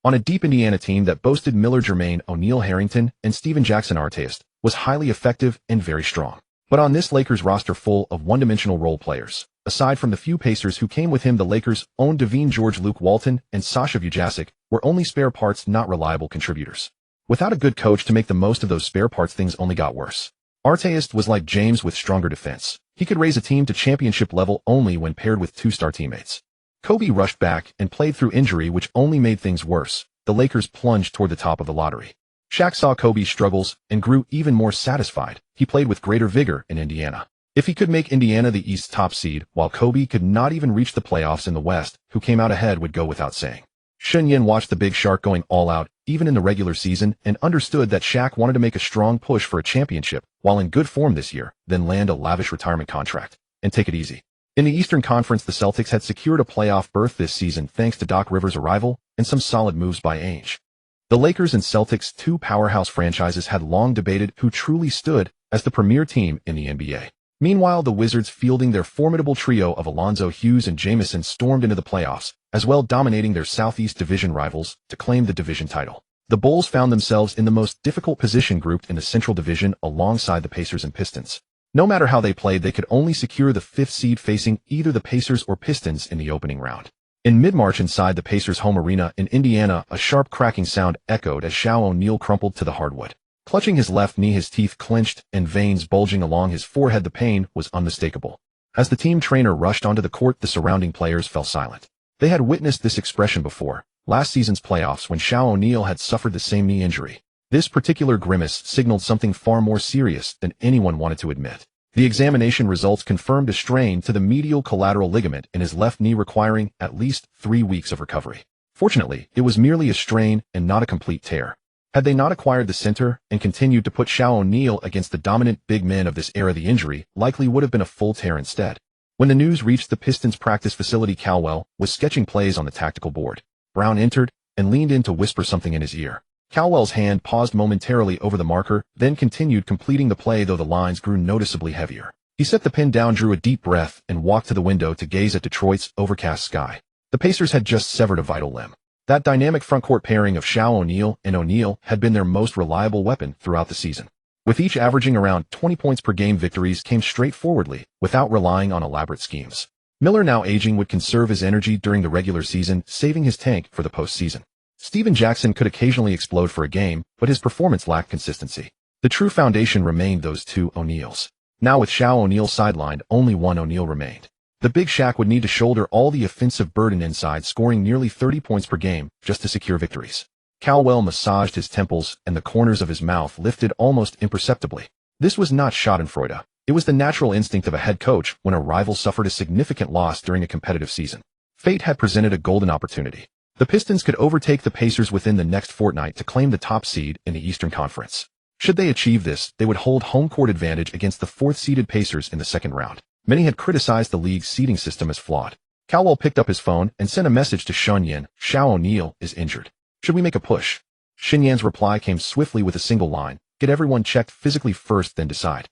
On a deep Indiana team that boasted Miller, Jermaine, O'Neal, Harrington, and Steven Jackson, Artest was highly effective and very strong. But on this Lakers roster full of one-dimensional role players, aside from the few Pacers who came with him, the Lakers' own Devine George, Luke Walton, and Sasha Vujasic were only spare parts, not reliable contributors. Without a good coach to make the most of those spare parts, things only got worse. Artest was like James with stronger defense. He could raise a team to championship level only when paired with 2-star teammates. Kobe rushed back and played through injury, which only made things worse. The Lakers plunged toward the top of the lottery. Shaq saw Kobe's struggles and grew even more satisfied. He played with greater vigor in Indiana. If he could make Indiana the East's top seed, while Kobe could not even reach the playoffs in the West, who came out ahead would go without saying. Shen Yan watched the Big Shark going all out, even in the regular season, and understood that Shaq wanted to make a strong push for a championship while in good form this year, then land a lavish retirement contract and take it easy. In the Eastern Conference, the Celtics had secured a playoff berth this season thanks to Doc Rivers' arrival and some solid moves by Ainge. The Lakers and Celtics, two powerhouse franchises, had long debated who truly stood as the premier team in the NBA. Meanwhile, the Wizards, fielding their formidable trio of Alonzo, Hughes, and Jamison, stormed into the playoffs, as well dominating their Southeast Division rivals to claim the division title. The Bulls found themselves in the most difficult position, grouped in the Central Division alongside the Pacers and Pistons. No matter how they played, they could only secure the 5th seed, facing either the Pacers or Pistons in the opening round. In mid-March, inside the Pacers' home arena in Indiana, a sharp cracking sound echoed as Shaw O'Neal crumpled to the hardwood. Clutching his left knee, his teeth clenched and veins bulging along his forehead, the pain was unmistakable. As the team trainer rushed onto the court, the surrounding players fell silent. They had witnessed this expression before, last season's playoffs, when Shaw O'Neal had suffered the same knee injury. This particular grimace signaled something far more serious than anyone wanted to admit. The examination results confirmed a strain to the medial collateral ligament in his left knee, requiring at least 3 weeks of recovery. Fortunately, it was merely a strain and not a complete tear. Had they not acquired the center and continued to put Shaw O'Neal against the dominant big men of this era, the injury likely would have been a full tear instead. When the news reached the Pistons' practice facility, Caldwell was sketching plays on the tactical board. Brown entered and leaned in to whisper something in his ear. Caldwell's hand paused momentarily over the marker, then continued completing the play, though the lines grew noticeably heavier. He set the pen down, drew a deep breath, and walked to the window to gaze at Detroit's overcast sky. The Pacers had just severed a vital limb. That dynamic frontcourt pairing of Shaw O'Neal and O'Neal had been their most reliable weapon throughout the season. With each averaging around 20 points per game, victories came straightforwardly, without relying on elaborate schemes. Miller, now aging, would conserve his energy during the regular season, saving his tank for the postseason. Stephen Jackson could occasionally explode for a game, but his performance lacked consistency. The true foundation remained those two O'Neals. Now, with Shaw O'Neal sidelined, only one O'Neal remained. The Big Shaq would need to shoulder all the offensive burden inside, scoring nearly 30 points per game just to secure victories. Caldwell massaged his temples, and the corners of his mouth lifted almost imperceptibly. This was not schadenfreude. It was the natural instinct of a head coach when a rival suffered a significant loss during a competitive season. Fate had presented a golden opportunity. The Pistons could overtake the Pacers within the next fortnight to claim the top seed in the Eastern Conference. Should they achieve this, they would hold home court advantage against the 4th-seeded Pacers in the second round. Many had criticized the league's seeding system as flawed. Caldwell picked up his phone and sent a message to Shen Yan. Shaw O'Neal is injured. Should we make a push? Shen Yan's reply came swiftly with a single line: get everyone checked physically first, then decide.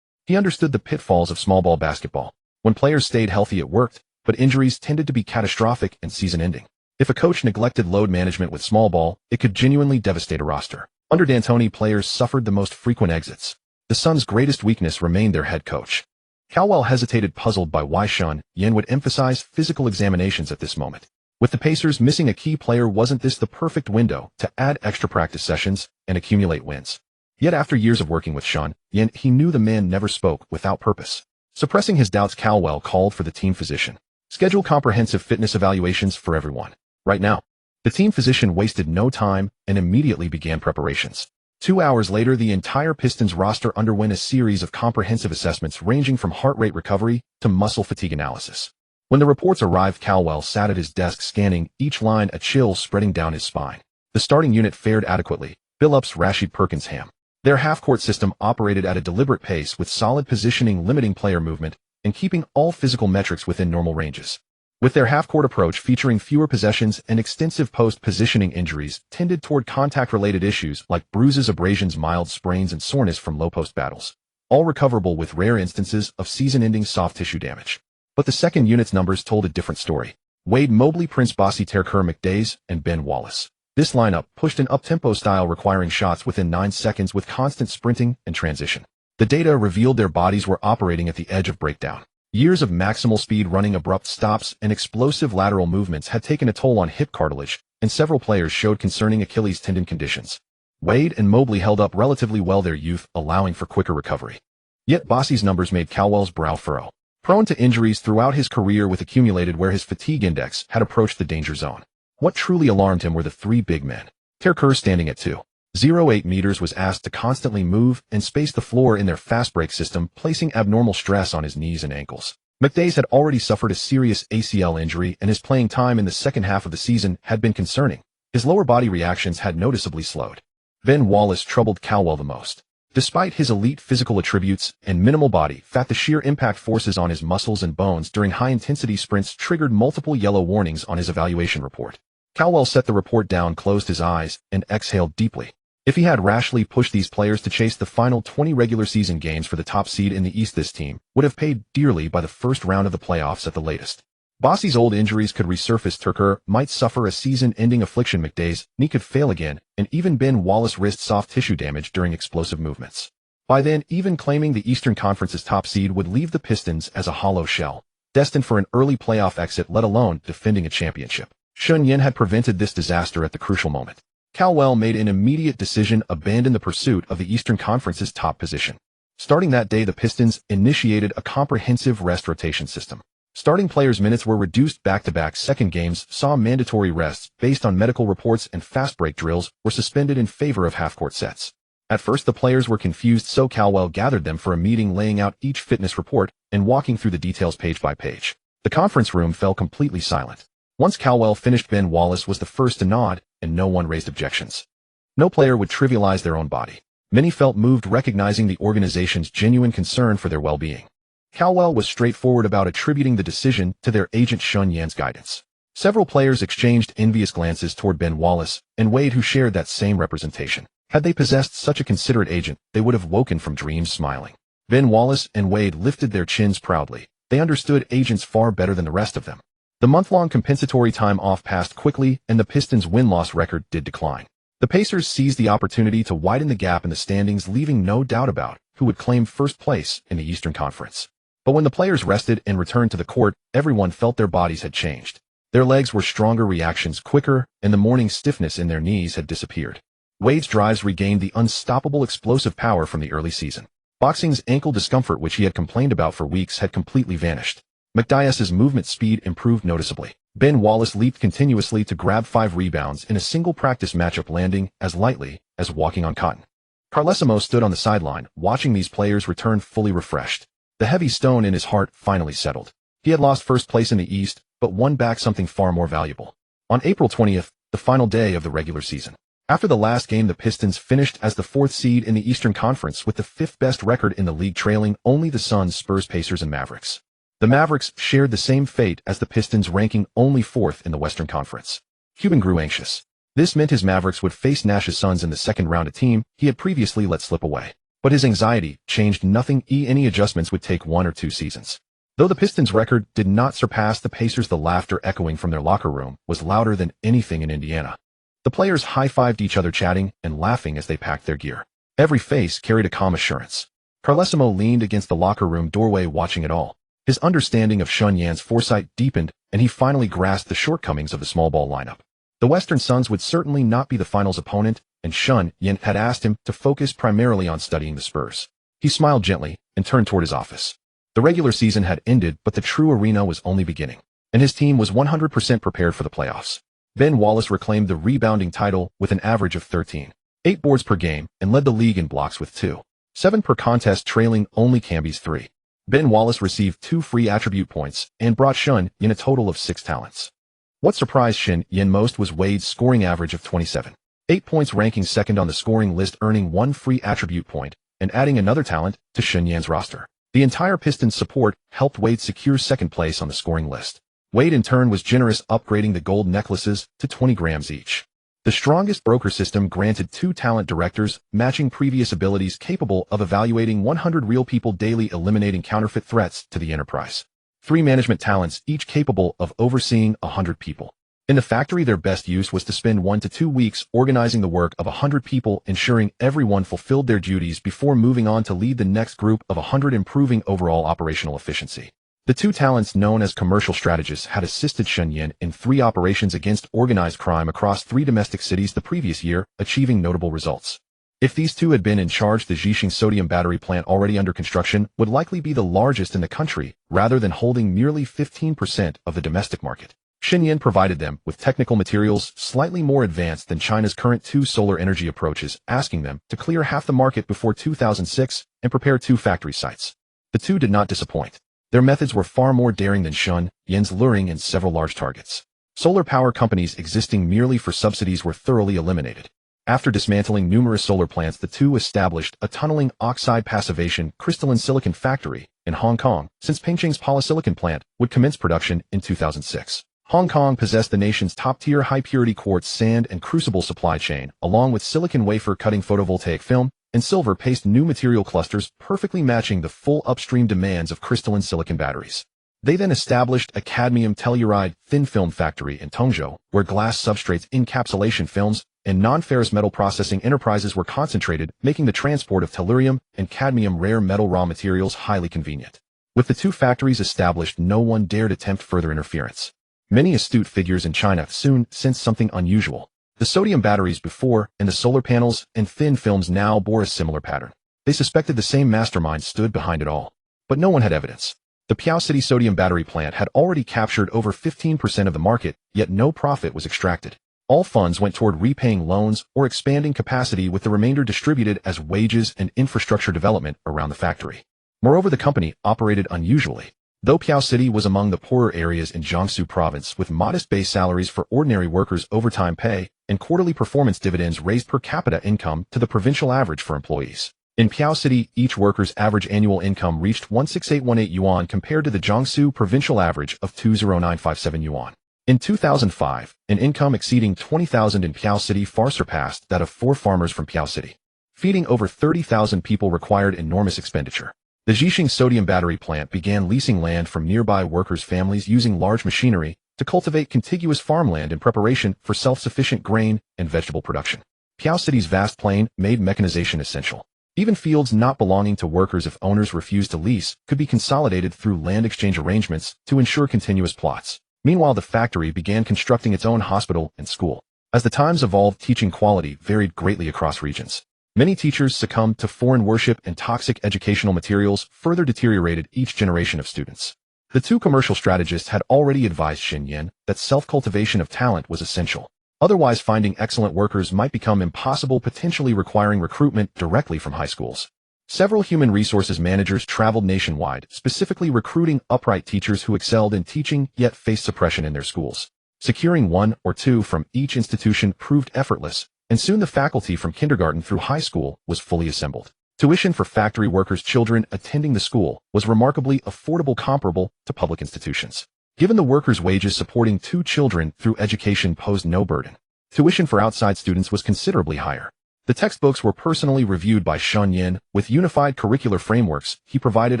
He understood the pitfalls of small ball basketball. When players stayed healthy, it worked, but injuries tended to be catastrophic and season-ending. If a coach neglected load management with small ball, it could genuinely devastate a roster. Under D'Antoni, players suffered the most frequent exits. The Suns' greatest weakness remained their head coach. Caldwell hesitated, puzzled by why Shen Yan would emphasize physical examinations at this moment. With the Pacers missing a key player, wasn't this the perfect window to add extra practice sessions and accumulate wins? Yet after years of working with Shen Yan, he knew the man never spoke without purpose. Suppressing his doubts, Caldwell called for the team physician. Schedule comprehensive fitness evaluations for everyone. Right now. The team physician wasted no time and immediately began preparations. 2 hours later, the entire Pistons roster underwent a series of comprehensive assessments ranging from heart rate recovery to muscle fatigue analysis. When the reports arrived, Caldwell sat at his desk scanning each line, a chill spreading down his spine. The starting unit fared adequately. Billups, Rashid, Perkins, Ham. Their half-court system operated at a deliberate pace, with solid positioning limiting player movement and keeping all physical metrics within normal ranges. With their half-court approach featuring fewer possessions and extensive post-positioning, injuries tended toward contact-related issues like bruises, abrasions, mild sprains, and soreness from low-post battles, all recoverable with rare instances of season-ending soft tissue damage. But the second unit's numbers told a different story. Wade, Mobley, Prince, Bossy, Terker, McDays, and Ben Wallace. This lineup pushed an up-tempo style requiring shots within 9 seconds with constant sprinting and transition. The data revealed their bodies were operating at the edge of breakdown. Years of maximal speed running, abrupt stops, and explosive lateral movements had taken a toll on hip cartilage, and several players showed concerning Achilles tendon conditions. Wade and Mobley held up relatively well their youth, allowing for quicker recovery. Yet Bossy's numbers made Caldwell's brow furrow. Prone to injuries throughout his career, with accumulated where his fatigue index had approached the danger zone. What truly alarmed him were the 3 big men. Terker, standing at 2.08 meters, was asked to constantly move and space the floor in their fast break system, placing abnormal stress on his knees and ankles. McDays had already suffered a serious ACL injury, and his playing time in the second half of the season had been concerning. His lower body reactions had noticeably slowed. Ben Wallace troubled Caldwell the most. Despite his elite physical attributes and minimal body fat, the sheer impact forces on his muscles and bones during high-intensity sprints triggered multiple yellow warnings on his evaluation report. Caldwell set the report down, closed his eyes, and exhaled deeply. If he had rashly pushed these players to chase the final 20 regular season games for the top seed in the East, this team would have paid dearly by the first round of the playoffs at the latest. Bossy's old injuries could resurface. Tucker might suffer a season-ending affliction. McDay's knee could fail again, and even Ben Wallace risked soft tissue damage during explosive movements. By then, even claiming the Eastern Conference's top seed would leave the Pistons as a hollow shell, destined for an early playoff exit, let alone defending a championship. Shen Yan had prevented this disaster at the crucial moment. Caldwell made an immediate decision: abandon the pursuit of the Eastern Conference's top position. Starting that day, the Pistons initiated a comprehensive rest rotation system. Starting players' minutes were reduced. Back-to-back second games saw mandatory rests based on medical reports, and fast break drills were suspended in favor of half-court sets. At first, the players were confused, so Caldwell gathered them for a meeting, laying out each fitness report and walking through the details page by page. The conference room fell completely silent. Once Caldwell finished, Ben Wallace was the first to nod, and no one raised objections. No player would trivialize their own body. Many felt moved, recognizing the organization's genuine concern for their well-being. Caldwell was straightforward about attributing the decision to their agent Shen Yan's guidance. Several players exchanged envious glances toward Ben Wallace and Wade, who shared that same representation. Had they possessed such a considerate agent, they would have woken from dreams smiling. Ben Wallace and Wade lifted their chins proudly. They understood agents far better than the rest of them. The month-long compensatory time off passed quickly, and the Pistons' win-loss record did decline. The Pacers seized the opportunity to widen the gap in the standings, leaving no doubt about who would claim first place in the Eastern Conference. But when the players rested and returned to the court, everyone felt their bodies had changed. Their legs were stronger, reactions quicker, and the morning stiffness in their knees had disappeared. Wade's drives regained the unstoppable explosive power from the early season. Boxing's ankle discomfort, which he had complained about for weeks, had completely vanished. McDyess's movement speed improved noticeably. Ben Wallace leaped continuously to grab 5 rebounds in a single practice matchup, landing as lightly as walking on cotton. Carlesimo stood on the sideline, watching these players return fully refreshed. The heavy stone in his heart finally settled. He had lost first place in the East, but won back something far more valuable. On April 20th, the final day of the regular season. After the last game, the Pistons finished as the 4th seed in the Eastern Conference with the 5th best record in the league, trailing only the Suns, Spurs, Pacers, and Mavericks. The Mavericks shared the same fate as the Pistons, ranking only 4th in the Western Conference. Cuban grew anxious. This meant his Mavericks would face Nash's Suns in the second round, a team he had previously let slip away. But his anxiety changed nothing. Any adjustments would take 1 or 2 seasons. Though the Pistons' record did not surpass the Pacers, the laughter echoing from their locker room was louder than anything in Indiana. The players high-fived each other, chatting and laughing as they packed their gear. Every face carried a calm assurance. Carlesimo leaned against the locker room doorway, watching it all. His understanding of Shen Yan's foresight deepened, and he finally grasped the shortcomings of the small ball lineup. The Western Suns would certainly not be the finals opponent, and Shen Yan had asked him to focus primarily on studying the Spurs. He smiled gently and turned toward his office. The regular season had ended, but the true arena was only beginning, and his team was 100% prepared for the playoffs. Ben Wallace reclaimed the rebounding title with an average of 13.8 boards per game and led the league in blocks with 2.7 per contest, trailing only Camby's 3. Ben Wallace received 2 free attribute points and brought Shen Yan a total of 6 talents. What surprised Shen Yan most was Wade's scoring average of 27.8 points, ranking second on the scoring list, earning 1 free attribute point and adding another talent to Shen Yan's roster. The entire Pistons' support helped Wade secure second place on the scoring list. Wade in turn was generous, upgrading the gold necklaces to 20 grams each. The strongest broker system granted 2 talent directors, matching previous abilities, capable of evaluating 100 real people daily, eliminating counterfeit threats to the enterprise. 3 management talents, each capable of overseeing 100 people. In the factory, their best use was to spend 1 to 2 weeks organizing the work of 100 people, ensuring everyone fulfilled their duties before moving on to lead the next group of 100, improving overall operational efficiency. The 2 talents known as commercial strategists had assisted Shen Yan in 3 operations against organized crime across 3 domestic cities the previous year, achieving notable results. If these 2 had been in charge, the Zhixing sodium battery plant, already under construction, would likely be the largest in the country, rather than holding merely 15% of the domestic market. Shen Yan provided them with technical materials slightly more advanced than China's current 2 solar energy approaches, asking them to clear half the market before 2006 and prepare 2 factory sites. The 2 did not disappoint. Their methods were far more daring than Shen Yan's, luring in several large targets. Solar power companies existing merely for subsidies were thoroughly eliminated. After dismantling numerous solar plants, the two established a tunneling oxide passivation crystalline silicon factory in Hong Kong, since Pingching's polysilicon plant would commence production in 2006. Hong Kong possessed the nation's top-tier high-purity quartz sand and crucible supply chain, along with silicon wafer-cutting photovoltaic film and silver paste new material clusters perfectly matching the full upstream demands of crystalline silicon batteries. They then established a cadmium telluride thin-film factory in Tongzhou, where glass substrates, encapsulation films, and non-ferrous metal processing enterprises were concentrated, making the transport of tellurium and cadmium rare metal raw materials highly convenient. With the two factories established, no one dared attempt further interference. Many astute figures in China soon sensed something unusual. The sodium batteries before and the solar panels and thin films now bore a similar pattern. They suspected the same mastermind stood behind it all. But no one had evidence. The Piao City sodium battery plant had already captured over 15% of the market, yet no profit was extracted. All funds went toward repaying loans or expanding capacity, with the remainder distributed as wages and infrastructure development around the factory. Moreover, the company operated unusually. Though Piao City was among the poorer areas in Jiangsu province, with modest base salaries for ordinary workers, overtime pay, and quarterly performance dividends raised per capita income to the provincial average for employees. In Piao City, each worker's average annual income reached 16818 yuan compared to the Jiangsu provincial average of 20957 yuan. In 2005, an income exceeding 20,000 in Piao City far surpassed that of 4 farmers from Piao City. Feeding over 30,000 people required enormous expenditure. The Zhixing sodium battery plant began leasing land from nearby workers' families, using large machinery to cultivate contiguous farmland in preparation for self-sufficient grain and vegetable production. Piao City's vast plain made mechanization essential. Even fields not belonging to workers, if owners refused to lease, could be consolidated through land exchange arrangements to ensure continuous plots. Meanwhile, the factory began constructing its own hospital and school. As the times evolved, teaching quality varied greatly across regions. Many teachers succumbed to foreign worship, and toxic educational materials further deteriorated each generation of students. The two commercial strategists had already advised Shen Yan that self-cultivation of talent was essential. Otherwise, finding excellent workers might become impossible, potentially requiring recruitment directly from high schools. Several human resources managers traveled nationwide, specifically recruiting upright teachers who excelled in teaching yet faced suppression in their schools. Securing 1 or 2 from each institution proved effortless, and soon the faculty from kindergarten through high school was fully assembled. Tuition for factory workers' children attending the school was remarkably affordable, comparable to public institutions. Given the workers' wages, supporting 2 children through education posed no burden. Tuition for outside students was considerably higher. The textbooks were personally reviewed by Shen Yan, with unified curricular frameworks he provided,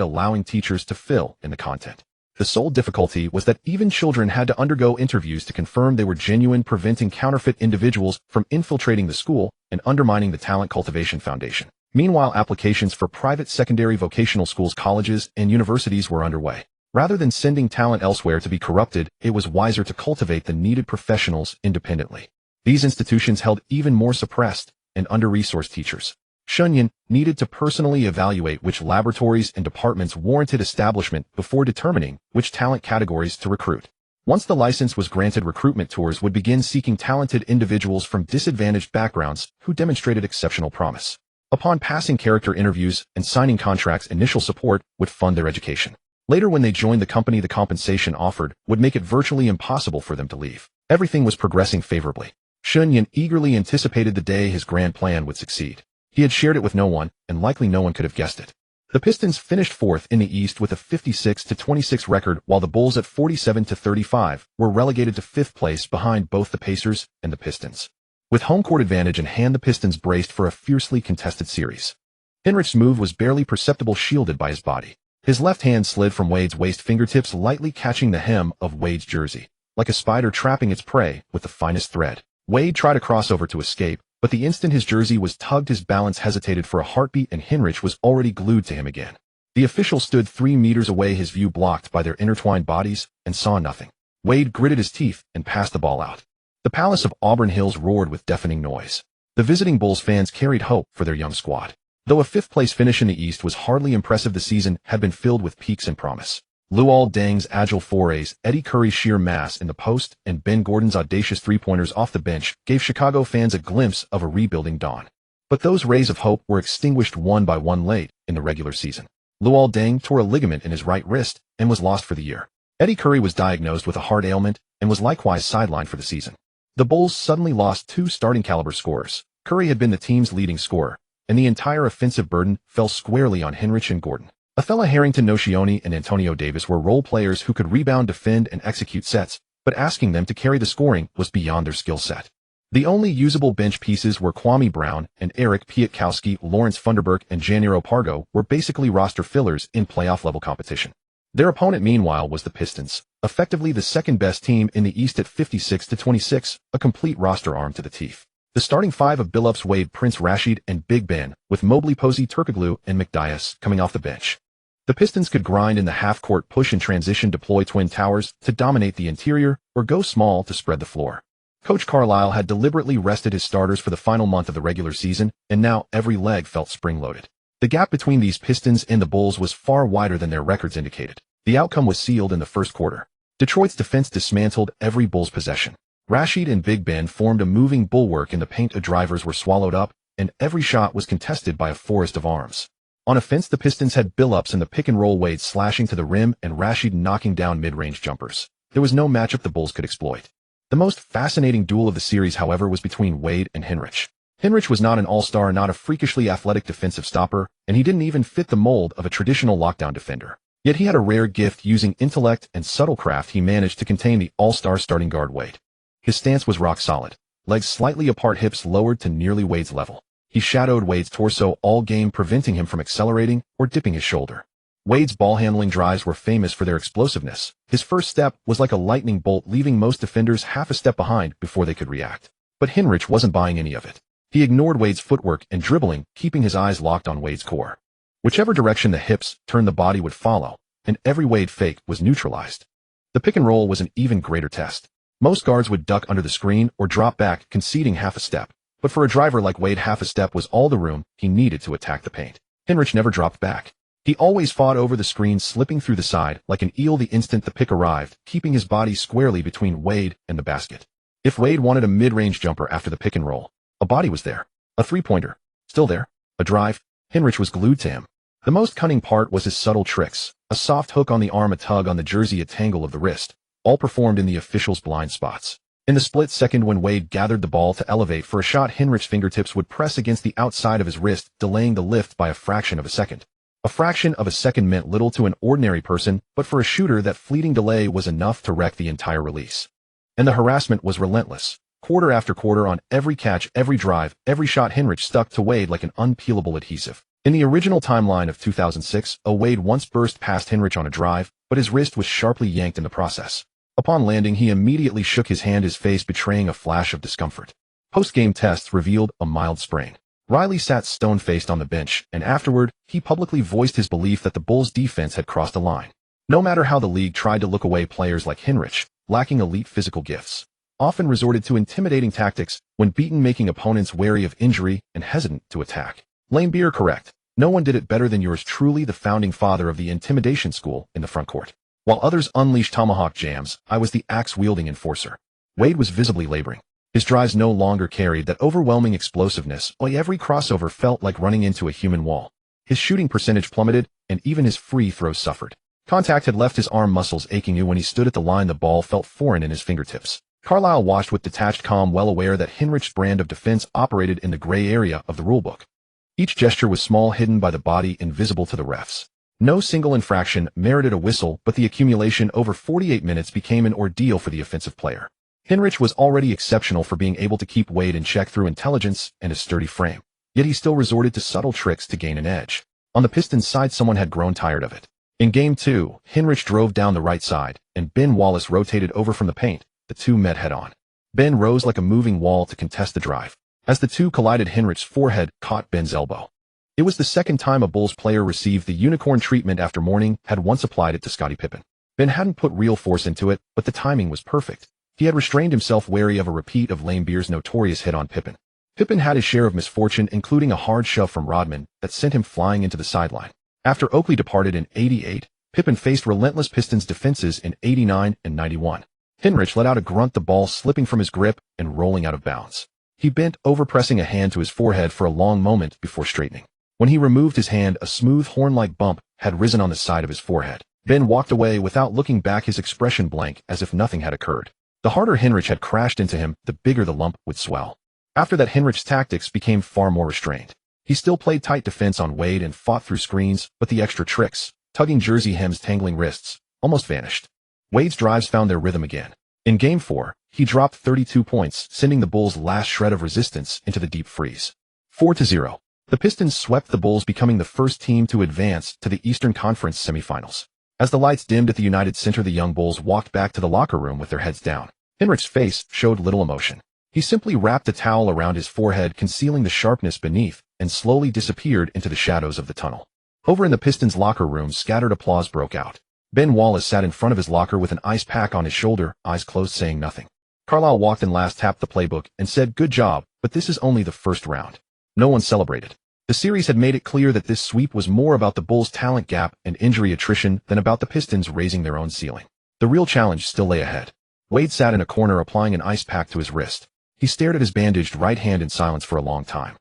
allowing teachers to fill in the content. The sole difficulty was that even children had to undergo interviews to confirm they were genuine, preventing counterfeit individuals from infiltrating the school and undermining the talent cultivation foundation. Meanwhile, applications for private secondary vocational schools, colleges, and universities were underway. Rather than sending talent elsewhere to be corrupted, it was wiser to cultivate the needed professionals independently. These institutions held even more suppressed and under-resourced teachers. Shen Yan needed to personally evaluate which laboratories and departments warranted establishment before determining which talent categories to recruit. Once the license was granted, recruitment tours would begin, seeking talented individuals from disadvantaged backgrounds who demonstrated exceptional promise. Upon passing character interviews and signing contracts, initial support would fund their education. Later, when they joined the company, the compensation offered would make it virtually impossible for them to leave. Everything was progressing favorably. Shen Yan eagerly anticipated the day his grand plan would succeed. He had shared it with no one, and likely no one could have guessed it. The Pistons finished 4th in the East with a 56-26 record, while the Bulls at 47-35 were relegated to 5th place behind both the Pacers and the Pistons. With home court advantage in hand, the Pistons braced for a fiercely contested series. Hinrich's move was barely perceptible, shielded by his body. His left hand slid from Wade's waist, fingertips lightly catching the hem of Wade's jersey, like a spider trapping its prey with the finest thread. Wade tried to cross over to escape, but the instant his jersey was tugged, his balance hesitated for a heartbeat, and Hinrich was already glued to him again. The official stood 3 meters away, his view blocked by their intertwined bodies, and saw nothing. Wade gritted his teeth and passed the ball out. The Palace of Auburn Hills roared with deafening noise. The visiting Bulls fans carried hope for their young squad. Though a 5th-place finish in the East was hardly impressive, the season had been filled with peaks and promise. Luol Deng's agile forays, Eddie Curry's sheer mass in the post, and Ben Gordon's audacious three-pointers off the bench gave Chicago fans a glimpse of a rebuilding dawn. But those rays of hope were extinguished one by one late in the regular season. Luol Deng tore a ligament in his right wrist and was lost for the year. Eddie Curry was diagnosed with a heart ailment and was likewise sidelined for the season. The Bulls suddenly lost 2 starting caliber scorers, Curry had been the team's leading scorer, and the entire offensive burden fell squarely on Hinrich and Gordon. Othella Harrington Nocioni and Antonio Davis were role players who could rebound, defend, and execute sets, but asking them to carry the scoring was beyond their skill set. The only usable bench pieces were Kwame Brown and Eric Piatkowski. Lawrence Funderburk and Janniro Pargo were basically roster fillers in playoff-level competition. Their opponent, meanwhile, was the Pistons, effectively the second-best team in the East at 56-26, a complete roster armed to the teeth. The starting five of Billups, Wade, Prince Rashid, and Big Ben, with Mobley, Posey, Turkoglu, and McDyess coming off the bench. The Pistons could grind in the half-court push and transition, deploy twin towers to dominate the interior, or go small to spread the floor. Coach Carlisle had deliberately rested his starters for the final month of the regular season, and now every leg felt spring-loaded. The gap between these Pistons and the Bulls was far wider than their records indicated. The outcome was sealed in the first quarter. Detroit's defense dismantled every Bulls possession. Rashid and Big Ben formed a moving bulwark in the paint. Drivers were swallowed up, and every shot was contested by a forest of arms. On offense, the Pistons had Billups in the pick-and-roll, Wade slashing to the rim and Rashid knocking down mid-range jumpers. There was no matchup the Bulls could exploit. The most fascinating duel of the series, however, was between Wade and Hinrich. Hinrich was not an all-star, not a freakishly athletic defensive stopper, and he didn't even fit the mold of a traditional lockdown defender. Yet he had a rare gift. Using intellect and subtle craft, he managed to contain the all-star starting guard Wade. His stance was rock solid, legs slightly apart, hips lowered to nearly Wade's level. He shadowed Wade's torso all game, preventing him from accelerating or dipping his shoulder. Wade's ball-handling drives were famous for their explosiveness. His first step was like a lightning bolt, leaving most defenders half a step behind before they could react. But Hinrich wasn't buying any of it. He ignored Wade's footwork and dribbling, keeping his eyes locked on Wade's core. Whichever direction the hips turned, the body would follow, and every Wade fake was neutralized. The pick-and-roll was an even greater test. Most guards would duck under the screen or drop back, conceding half a step. But for a driver like Wade, half a step was all the room he needed to attack the paint. Hinrich never dropped back. He always fought over the screen, slipping through the side like an eel the instant the pick arrived, keeping his body squarely between Wade and the basket. If Wade wanted a mid-range jumper after the pick and roll, a body was there. A three-pointer, still there. A drive, Hinrich was glued to him. The most cunning part was his subtle tricks, a soft hook on the arm, a tug on the jersey, a tangle of the wrist, all performed in the officials' blind spots. In the split second when Wade gathered the ball to elevate for a shot, Hinrich's fingertips would press against the outside of his wrist, delaying the lift by a fraction of a second. A fraction of a second meant little to an ordinary person, but for a shooter, that fleeting delay was enough to wreck the entire release. And the harassment was relentless. Quarter after quarter, on every catch, every drive, every shot, Hinrich stuck to Wade like an unpeelable adhesive. In the original timeline of 2006, Wade once burst past Hinrich on a drive, but his wrist was sharply yanked in the process. Upon landing, he immediately shook his hand, his face betraying a flash of discomfort. Post-game tests revealed a mild sprain. Riley sat stone-faced on the bench, and afterward, he publicly voiced his belief that the Bulls' defense had crossed a line. No matter how the league tried to look away, players like Hinrich, lacking elite physical gifts, often resorted to intimidating tactics when beaten, making opponents wary of injury and hesitant to attack. Lame beer, correct. No one did it better than yours truly, the founding father of the intimidation school in the front court. While others unleashed tomahawk jams, I was the axe-wielding enforcer. Wade was visibly laboring. His drives no longer carried that overwhelming explosiveness, while every crossover felt like running into a human wall. His shooting percentage plummeted, and even his free throws suffered. Contact had left his arm muscles aching. When he stood at the line, the ball felt foreign in his fingertips. Carlisle watched with detached calm, well aware that Hinrich's brand of defense operated in the gray area of the rulebook. Each gesture was small, hidden by the body, invisible to the refs. No single infraction merited a whistle, but the accumulation over 48 minutes became an ordeal for the offensive player. Hinrich was already exceptional for being able to keep Wade in check through intelligence and a sturdy frame. Yet he still resorted to subtle tricks to gain an edge. On the Pistons' side, someone had grown tired of it. In Game 2, Hinrich drove down the right side, and Ben Wallace rotated over from the paint. The two met head-on. Ben rose like a moving wall to contest the drive. As the two collided, Hinrich's forehead caught Ben's elbow. It was the second time a Bulls player received the unicorn treatment after Mourning had once applied it to Scottie Pippen. Ben hadn't put real force into it, but the timing was perfect. He had restrained himself, wary of a repeat of Lame Beer's notorious hit on Pippen. Pippen had his share of misfortune, including a hard shove from Rodman that sent him flying into the sideline. After Oakley departed in '88, Pippen faced relentless Pistons defenses in '89 and '91. Hinrich let out a grunt, the ball slipping from his grip and rolling out of bounds. He bent over, pressing a hand to his forehead for a long moment before straightening. When he removed his hand, a smooth horn-like bump had risen on the side of his forehead. Ben walked away without looking back, his expression blank, as if nothing had occurred. The harder Hinrich had crashed into him, the bigger the lump would swell. After that, Hinrich's tactics became far more restrained. He still played tight defense on Wade and fought through screens, but the extra tricks, tugging jersey hems, tangling wrists, almost vanished. Wade's drives found their rhythm again. In Game 4, he dropped 32 points, sending the Bulls' last shred of resistance into the deep freeze. 4-0. The Pistons swept the Bulls, becoming the first team to advance to the Eastern Conference semifinals. As the lights dimmed at the United Center, the young Bulls walked back to the locker room with their heads down. Hinrich's face showed little emotion. He simply wrapped a towel around his forehead, concealing the sharpness beneath, and slowly disappeared into the shadows of the tunnel. Over in the Pistons' locker room, scattered applause broke out. Ben Wallace sat in front of his locker with an ice pack on his shoulder, eyes closed, saying nothing. Carlisle walked in last, tapped the playbook, and said, "Good job, but this is only the first round." No one celebrated. The series had made it clear that this sweep was more about the Bulls' talent gap and injury attrition than about the Pistons raising their own ceiling. The real challenge still lay ahead. Wade sat in a corner, applying an ice pack to his wrist. He stared at his bandaged right hand in silence for a long time.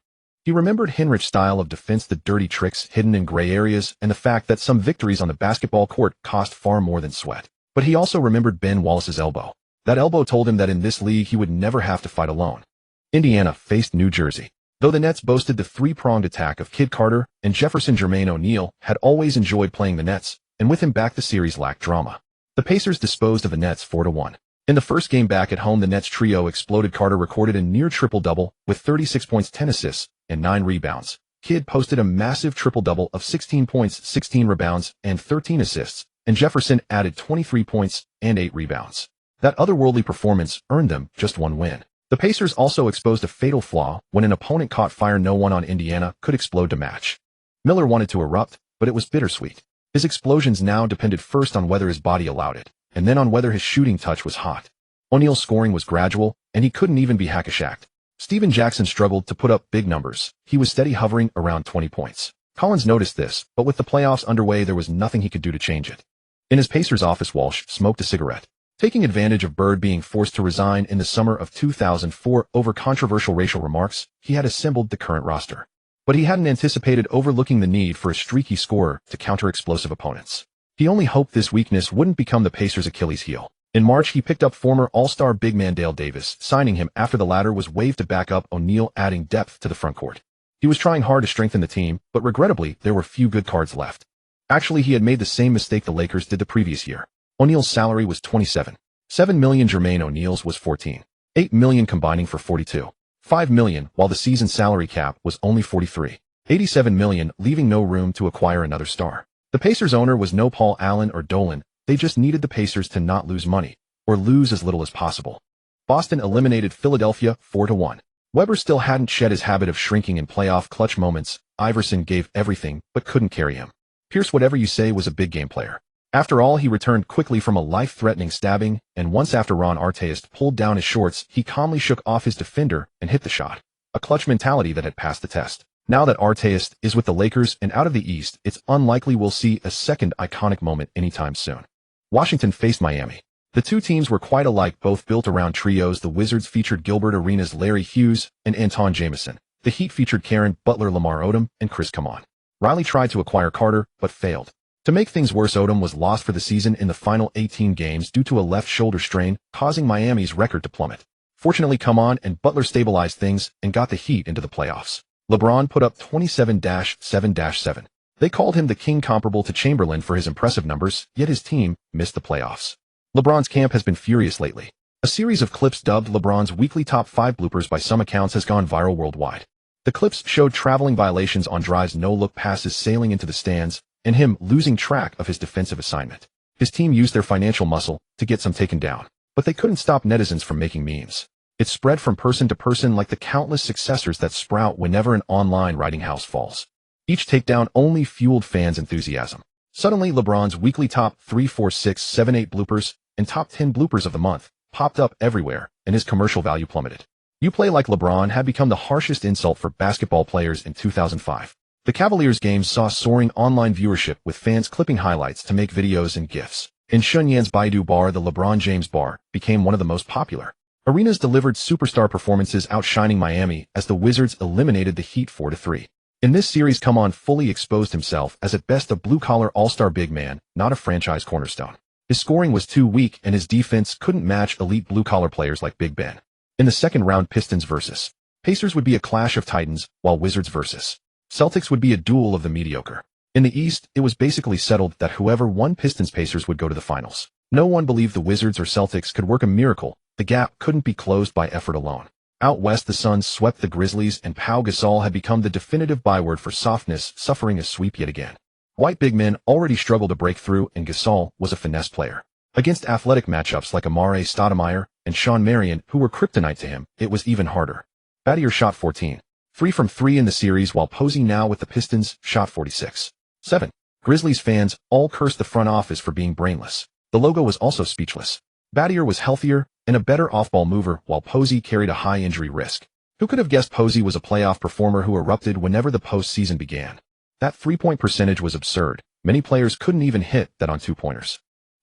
He remembered Hinrich's style of defense, the dirty tricks hidden in gray areas, and the fact that some victories on the basketball court cost far more than sweat. But he also remembered Ben Wallace's elbow. That elbow told him that in this league he would never have to fight alone. Indiana faced New Jersey. Though the Nets boasted the three-pronged attack of Kid Carter and Jefferson, Jermaine O'Neal had always enjoyed playing the Nets, and with him back the series lacked drama. The Pacers disposed of the Nets 4-1. In the first game back at home, the Nets trio exploded. Carter recorded a near triple-double with 36 points, 10 assists, and 9 rebounds. Kidd posted a massive triple-double of 16 points, 16 rebounds, and 13 assists, and Jefferson added 23 points and 8 rebounds. That otherworldly performance earned them just one win. The Pacers also exposed a fatal flaw: when an opponent caught fire, no one on Indiana could explode to match. Miller wanted to erupt, but it was bittersweet. His explosions now depended first on whether his body allowed it, and then on whether his shooting touch was hot. O'Neal's scoring was gradual, and he couldn't even be hack-a-shacked. Steven Jackson struggled to put up big numbers. He was steady, hovering around 20 points. Collins noticed this, but with the playoffs underway, there was nothing he could do to change it. In his Pacers office, Walsh smoked a cigarette. Taking advantage of Bird being forced to resign in the summer of 2004 over controversial racial remarks, he had assembled the current roster. But he hadn't anticipated overlooking the need for a streaky scorer to counter explosive opponents. He only hoped this weakness wouldn't become the Pacers' Achilles heel. In March, he picked up former All-Star big man Dale Davis, signing him after the latter was waived to back up O'Neal, adding depth to the front court. He was trying hard to strengthen the team, but regrettably, there were few good cards left. Actually, he had made the same mistake the Lakers did the previous year. O'Neal's salary was $27.7 million. Jermaine O'Neal's was $14.8 million, combining for $42.5 million, while the season salary cap was only $43.87 million, leaving no room to acquire another star. The Pacers owner was no Paul Allen or Dolan. They just needed the Pacers to not lose money, or lose as little as possible. Boston eliminated Philadelphia 4-1. Weber still hadn't shed his habit of shrinking in playoff clutch moments. Iverson gave everything, but couldn't carry him. Pierce, whatever you say, was a big game player. After all, he returned quickly from a life-threatening stabbing, and once after Ron Artest pulled down his shorts, he calmly shook off his defender and hit the shot. A clutch mentality that had passed the test. Now that Artest is with the Lakers and out of the East, it's unlikely we'll see a second iconic moment anytime soon. Washington faced Miami. The two teams were quite alike, both built around trios. The Wizards featured Gilbert Arenas, Larry Hughes, and Anton Jamison. The Heat featured Karen Butler, Lamar Odom, and Chris Kaman. Riley tried to acquire Carter, but failed. To make things worse, Odom was lost for the season in the final 18 games due to a left shoulder strain, causing Miami's record to plummet. Fortunately, Kaman and Butler stabilized things and got the Heat into the playoffs. LeBron put up 27-7-7. They called him the king, comparable to Chamberlain for his impressive numbers, yet his team missed the playoffs. LeBron's camp has been furious lately. A series of clips dubbed LeBron's weekly top 5 bloopers by some accounts has gone viral worldwide. The clips showed traveling violations on drives, no-look passes, sailing into the stands, and him losing track of his defensive assignment. His team used their financial muscle to get some taken down, but they couldn't stop netizens from making memes. It spread from person to person like the countless successors that sprout whenever an online writing house falls. Each takedown only fueled fans' enthusiasm. Suddenly, LeBron's weekly top 3, 4, 6, 7, 8 bloopers and top 10 bloopers of the month popped up everywhere, and his commercial value plummeted. "You play like LeBron" had become the harshest insult for basketball players in 2005. The Cavaliers games saw soaring online viewership, with fans clipping highlights to make videos and GIFs. In Shen Yan's Baidu bar, the LeBron James bar became one of the most popular. Arenas delivered superstar performances, outshining Miami as the Wizards eliminated the Heat 4-3. In this series, Kaman fully exposed himself as at best a blue-collar all-star big man, not a franchise cornerstone. His scoring was too weak, and his defense couldn't match elite blue-collar players like Big Ben. In the second round, Pistons vs. Pacers would be a clash of titans, while Wizards versus Celtics would be a duel of the mediocre. In the East, it was basically settled that whoever won Pistons-Pacers would go to the finals. No one believed the Wizards or Celtics could work a miracle. The gap couldn't be closed by effort alone. Out west, the Suns swept the Grizzlies, and Pau Gasol had become the definitive byword for softness, suffering a sweep yet again. White big men already struggled to break through, and Gasol was a finesse player. Against athletic matchups like Amare Stoudemire and Sean Marion, who were kryptonite to him, it was even harder. Battier shot 14. 3 from 3 in the series, while Posey, now with the Pistons, shot 46. 7. Grizzlies fans all cursed the front office for being brainless. The logo was also speechless. Battier was healthier and a better off-ball mover, while Posey carried a high injury risk. Who could have guessed Posey was a playoff performer who erupted whenever the postseason began? That three-point percentage was absurd. Many players couldn't even hit that on two-pointers.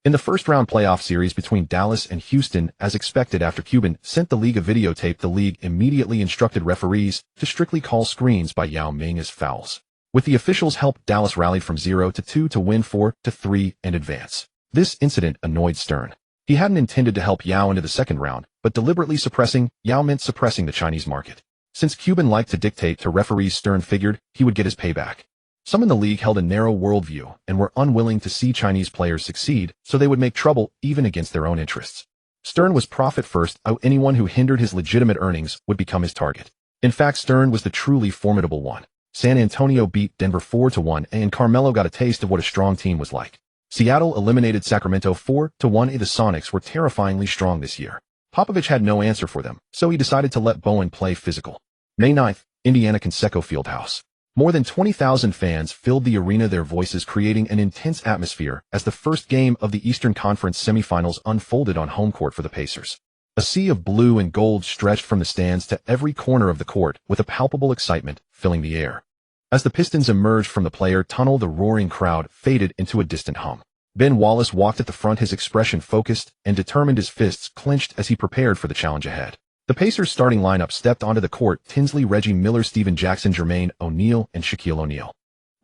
In the first-round playoff series between Dallas and Houston, as expected after Cuban sent the league a videotape, the league immediately instructed referees to strictly call screens by Yao Ming as fouls. With the officials' help, Dallas rallied from 0-2 to win 4-3 and advance. This incident annoyed Stern. He hadn't intended to help Yao into the second round, but deliberately suppressing Yao meant suppressing the Chinese market. Since Cuban liked to dictate to referees, Stern figured he would get his payback. Some in the league held a narrow worldview and were unwilling to see Chinese players succeed, so they would make trouble even against their own interests. Stern was profit first. Anyone who hindered his legitimate earnings would become his target. In fact, Stern was the truly formidable one. San Antonio beat Denver 4-1, and Carmelo got a taste of what a strong team was like. Seattle eliminated Sacramento 4-1. The Sonics were terrifyingly strong this year. Popovich had no answer for them, so he decided to let Bowen play physical. May 9th, Indiana Conseco Fieldhouse. More than 20,000 fans filled the arena, their voices creating an intense atmosphere as the first game of the Eastern Conference semifinals unfolded on home court for the Pacers. A sea of blue and gold stretched from the stands to every corner of the court, with a palpable excitement filling the air. As the Pistons emerged from the player tunnel, the roaring crowd faded into a distant hum. Ben Wallace walked at the front, his expression focused and determined, his fists clenched as he prepared for the challenge ahead. The Pacers' starting lineup stepped onto the court: Tinsley, Reggie Miller, Steven Jackson, Jermaine O'Neal, and Shaquille O'Neal.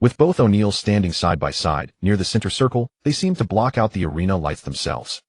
With both O'Neals standing side by side near the center circle, they seemed to block out the arena lights themselves.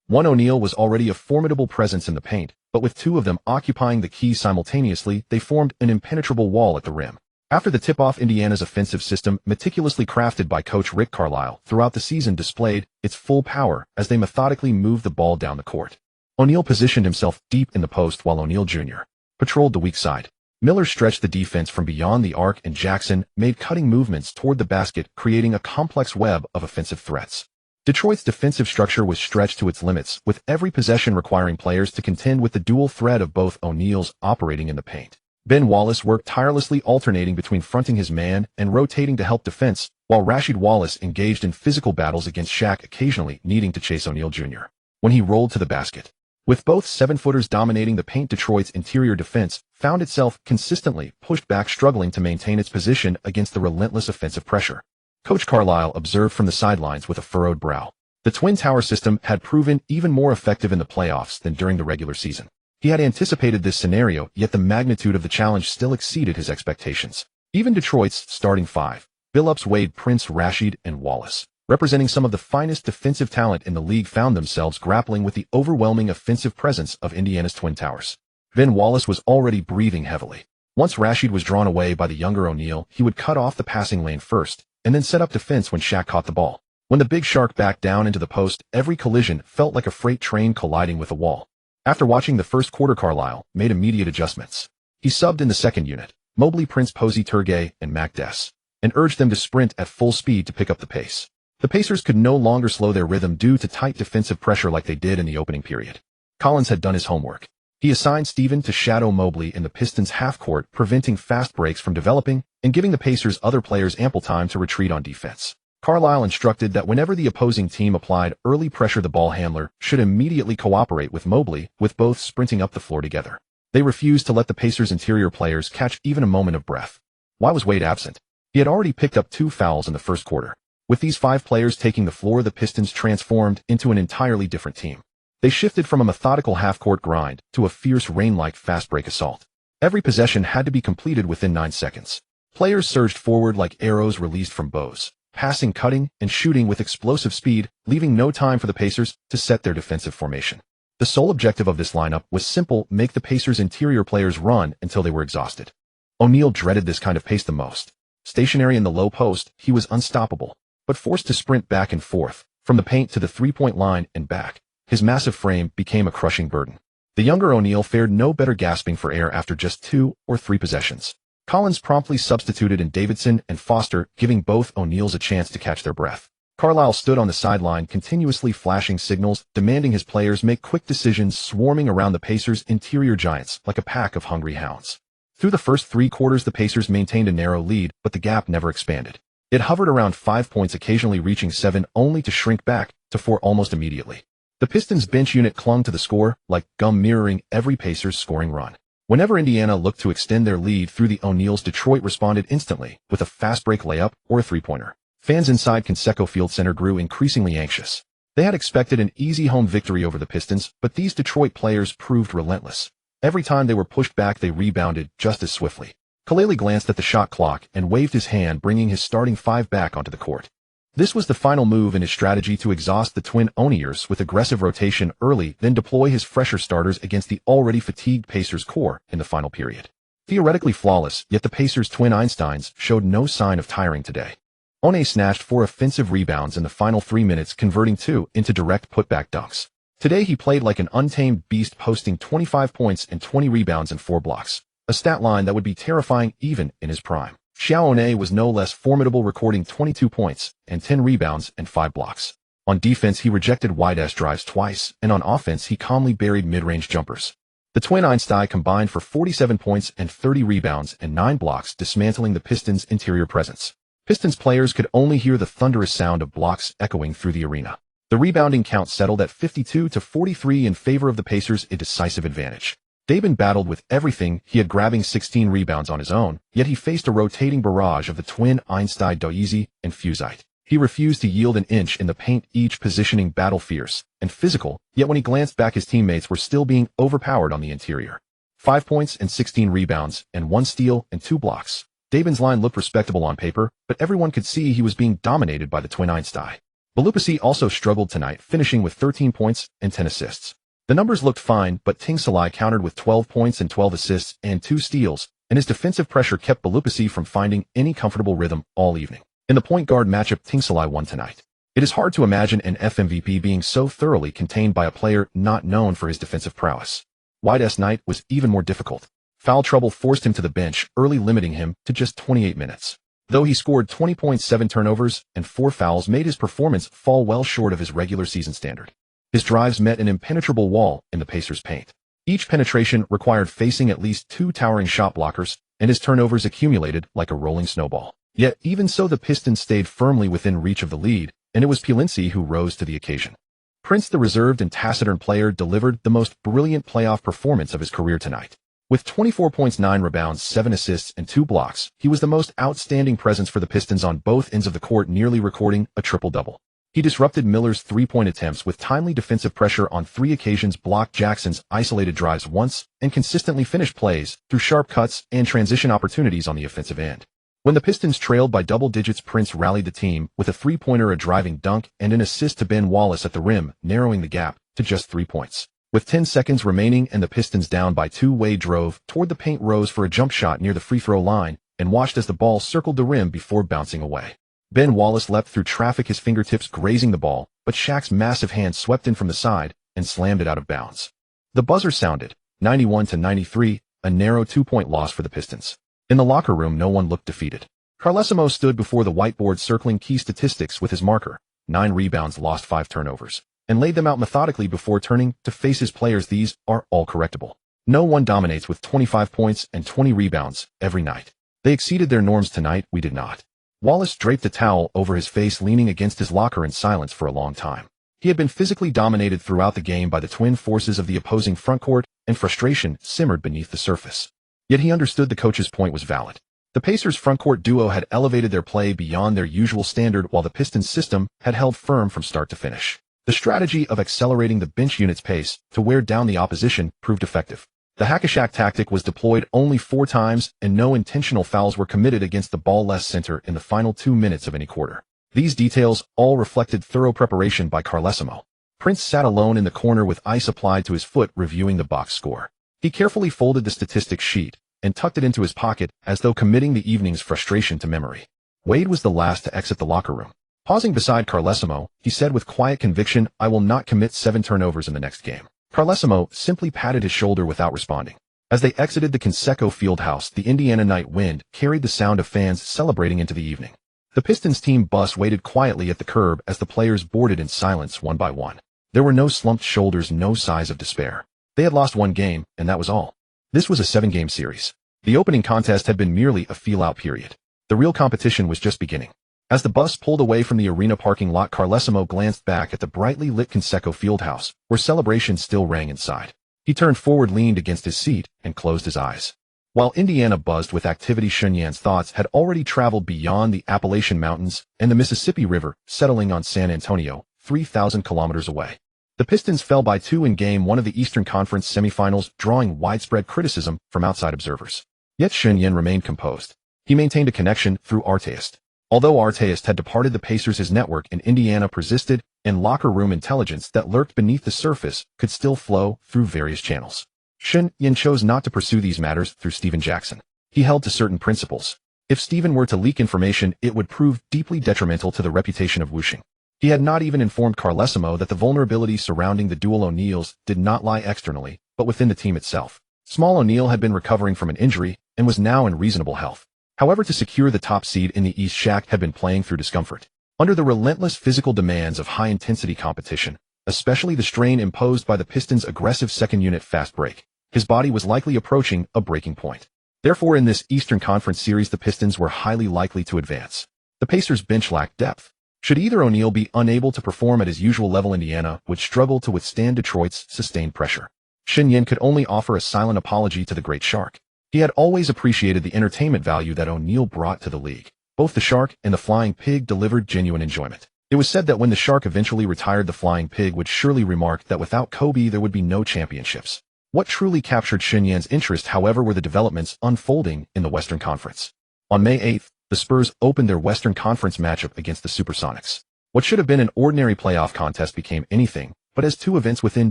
One O'Neal was already a formidable presence in the paint, but with two of them occupying the key simultaneously, they formed an impenetrable wall at the rim. After the tip-off, Indiana's offensive system, meticulously crafted by coach Rick Carlisle throughout the season, displayed its full power as they methodically moved the ball down the court. O'Neal positioned himself deep in the post while O'Neal Jr. patrolled the weak side. Miller stretched the defense from beyond the arc, and Jackson made cutting movements toward the basket, creating a complex web of offensive threats. Detroit's defensive structure was stretched to its limits, with every possession requiring players to contend with the dual threat of both O'Neals operating in the paint. Ben Wallace worked tirelessly, alternating between fronting his man and rotating to help defense, while Rasheed Wallace engaged in physical battles against Shaq, occasionally needing to chase O'Neal Jr. when he rolled to the basket. With both 7-footers dominating the paint, Detroit's interior defense found itself consistently pushed back, struggling to maintain its position against the relentless offensive pressure. Coach Carlisle observed from the sidelines with a furrowed brow. The Twin Tower system had proven even more effective in the playoffs than during the regular season. He had anticipated this scenario, yet the magnitude of the challenge still exceeded his expectations. Even Detroit's starting five, Billups, Wade, Prince, Rasheed, and Wallace, representing some of the finest defensive talent in the league, found themselves grappling with the overwhelming offensive presence of Indiana's Twin Towers. Ben Wallace was already breathing heavily. Once Rasheed was drawn away by the younger O'Neal, he would cut off the passing lane first, and then set up defense when Shaq caught the ball. When the big shark backed down into the post, every collision felt like a freight train colliding with a wall. After watching the first quarter, Carlisle made immediate adjustments. He subbed in the second unit, Mobley, Prince, Posey, Turgay, and Mac Dess, and urged them to sprint at full speed to pick up the pace. The Pacers could no longer slow their rhythm due to tight defensive pressure like they did in the opening period. Collins had done his homework. He assigned Steven to shadow Mobley in the Pistons' half-court, preventing fast breaks from developing and giving the Pacers' other players ample time to retreat on defense. Carlisle instructed that whenever the opposing team applied early pressure, the ball handler should immediately cooperate with Mobley, with both sprinting up the floor together. They refused to let the Pacers' interior players catch even a moment of breath. Why was Wade absent? He had already picked up 2 fouls in the first quarter. With these 5 players taking the floor, the Pistons transformed into an entirely different team. They shifted from a methodical half-court grind to a fierce rain-like fast-break assault. Every possession had to be completed within 9 seconds. Players surged forward like arrows released from bows, passing, cutting, and shooting with explosive speed, leaving no time for the Pacers to set their defensive formation. The The sole objective of this lineup was simple: make the Pacers' interior players run until they were exhausted. O'Neal dreaded this kind of pace the most. Stationary in the low post, he was unstoppable, but forced to sprint back and forth, from the paint to the three-point line and back. His massive frame became a crushing burden. The younger O'Neal fared no better, gasping for air after just 2 or 3 possessions. Collins promptly substituted in Davidson and Foster, giving both O'Neals a chance to catch their breath. Carlisle stood on the sideline, continuously flashing signals, demanding his players make quick decisions, swarming around the Pacers' interior giants like a pack of hungry hounds. Through the first 3 quarters, the Pacers maintained a narrow lead, but the gap never expanded. It hovered around 5 points, occasionally reaching 7, only to shrink back to 4 almost immediately. The Pistons' bench unit clung to the score like gum, mirroring every Pacers scoring run. Whenever Indiana looked to extend their lead through the O'Neals, Detroit responded instantly with a fast break layup or a three-pointer. Fans inside Conseco Field Center grew increasingly anxious. They had expected an easy home victory over the Pistons, but these Detroit players proved relentless. Every time they were pushed back, they rebounded just as swiftly. Kalele glanced at the shot clock and waved his hand, bringing his starting 5 back onto the court. This was the final move in his strategy to exhaust the Twin O'Neals with aggressive rotation early, then deploy his fresher starters against the already fatigued Pacers core in the final period. Theoretically flawless, yet the Pacers' twin Einsteins showed no sign of tiring today. One snatched 4 offensive rebounds in the final 3 minutes, converting 2 into direct putback dunks. Today he played like an untamed beast, posting 25 points and 20 rebounds and 4 blocks, a stat line that would be terrifying even in his prime. Xiaoné was no less formidable, recording 22 points and 10 rebounds and 5 blocks. On defense, he rejected wide drives twice, and on offense, he calmly buried mid-range jumpers. The twin Einstein combined for 47 points and 30 rebounds and 9 blocks, dismantling the Pistons' interior presence. Pistons players could only hear the thunderous sound of blocks echoing through the arena. The rebounding count settled at 52-43 in favor of the Pacers, a decisive advantage. Dwyane battled with everything he had, grabbing 16 rebounds on his own, yet he faced a rotating barrage of the twin Einstein, Dwyane and Fusite. He refused to yield an inch in the paint, each positioning battle fierce and physical, yet when he glanced back, his teammates were still being overpowered on the interior. 5 points and 16 rebounds and 1 steal and 2 blocks. Dwyane's line looked respectable on paper, but everyone could see he was being dominated by the twin Einstein. Belupasi also struggled tonight, finishing with 13 points and 10 assists. The numbers looked fine, but Tingsalai countered with 12 points and 12 assists and 2 steals, and his defensive pressure kept Belupasi from finding any comfortable rhythm all evening. In the point guard matchup, Tingsalai won tonight. It is hard to imagine an FMVP being so thoroughly contained by a player not known for his defensive prowess. White's night was even more difficult. Foul trouble forced him to the bench early, limiting him to just 28 minutes. Though he scored 20.7 turnovers and 4 fouls made his performance fall well short of his regular season standard. His drives met an impenetrable wall in the Pacers' paint. Each penetration required facing at least 2 towering shot blockers, and his turnovers accumulated like a rolling snowball. Yet even so, the Pistons stayed firmly within reach of the lead, and it was Pulinci who rose to the occasion. Prince, the reserved and taciturn player, delivered the most brilliant playoff performance of his career tonight. With 24 points, 9 rebounds, 7 assists, and 2 blocks, he was the most outstanding presence for the Pistons on both ends of the court, nearly recording a triple-double. He disrupted Miller's 3-point attempts with timely defensive pressure on 3 occasions, blocked Jackson's isolated drives once, and consistently finished plays through sharp cuts and transition opportunities on the offensive end. When the Pistons trailed by double digits, Prince rallied the team with a 3-pointer, a driving dunk, and an assist to Ben Wallace at the rim, narrowing the gap to just 3 points. With 10 seconds remaining and the Pistons down by 2, Wade drove toward the paint, rose for a jump shot near the free throw line, and watched as the ball circled the rim before bouncing away. Ben Wallace leapt through traffic, his fingertips grazing the ball, but Shaq's massive hand swept in from the side and slammed it out of bounds. The buzzer sounded, 91-93, a narrow 2-point loss for the Pistons. In the locker room, no one looked defeated. Carlesimo stood before the whiteboard, circling key statistics with his marker: 9 rebounds, lost 5 turnovers, and laid them out methodically before turning to face his players. These are all correctable. No one dominates with 25 points and 20 rebounds every night. They exceeded their norms tonight, we did not. Wallace draped a towel over his face, leaning against his locker in silence for a long time. He had been physically dominated throughout the game by the twin forces of the opposing frontcourt, and frustration simmered beneath the surface. Yet he understood the coach's point was valid. The Pacers' frontcourt duo had elevated their play beyond their usual standard, while the Pistons' system had held firm from start to finish. The strategy of accelerating the bench unit's pace to wear down the opposition proved effective. The hack-a-Shaq tactic was deployed only 4 times, and no intentional fouls were committed against the ball-less center in the final 2 minutes of any quarter. These details all reflected thorough preparation by Carlesimo. Prince sat alone in the corner with ice applied to his foot, reviewing the box score. He carefully folded the statistics sheet and tucked it into his pocket as though committing the evening's frustration to memory. Wade was the last to exit the locker room. Pausing beside Carlesimo, he said with quiet conviction, "I will not commit 7 turnovers in the next game." Carlesimo simply patted his shoulder without responding. As they exited the Conseco Fieldhouse, the Indiana night wind carried the sound of fans celebrating into the evening. The Pistons team bus waited quietly at the curb as the players boarded in silence one by one. There were no slumped shoulders, no sighs of despair. They had lost 1 game, and that was all. This was a 7-game series. The opening contest had been merely a feel-out period. The real competition was just beginning. As the bus pulled away from the arena parking lot, Carlesimo glanced back at the brightly lit Conseco Fieldhouse, where celebration still rang inside. He turned forward, leaned against his seat, and closed his eyes. While Indiana buzzed with activity, Shen Yan's thoughts had already traveled beyond the Appalachian Mountains and the Mississippi River, settling on San Antonio, 3,000 kilometers away. The Pistons fell by 2 in Game 1 of the Eastern Conference semifinals, drawing widespread criticism from outside observers. Yet Shen Yan remained composed. He maintained a connection through Artest. Although Artest had departed the Pacers, his network in Indiana persisted, and locker room intelligence that lurked beneath the surface could still flow through various channels. Shen Yan chose not to pursue these matters through Stephen Jackson. He held to certain principles. If Stephen were to leak information, it would prove deeply detrimental to the reputation of Wuxing. He had not even informed Carlesimo that the vulnerability surrounding the dual O'Neals did not lie externally, but within the team itself. Small O'Neal had been recovering from an injury and was now in reasonable health. However, to secure the top seed in the East, Shaq had been playing through discomfort. Under the relentless physical demands of high-intensity competition, especially the strain imposed by the Pistons' aggressive second-unit fast break, his body was likely approaching a breaking point. Therefore, in this Eastern Conference series, the Pistons were highly likely to advance. The Pacers' bench lacked depth. Should either O'Neal be unable to perform at his usual level, Indiana would struggle to withstand Detroit's sustained pressure. Shen Yan could only offer a silent apology to the Great Shark. He had always appreciated the entertainment value that O'Neal brought to the league. Both the Shark and the Flying Pig delivered genuine enjoyment. It was said that when the Shark eventually retired, the Flying Pig would surely remark that without Kobe there would be no championships. What truly captured Shen Yan's interest, however, were the developments unfolding in the Western Conference. On May 8th, the Spurs opened their Western Conference matchup against the Supersonics. What should have been an ordinary playoff contest became anything but as 2 events within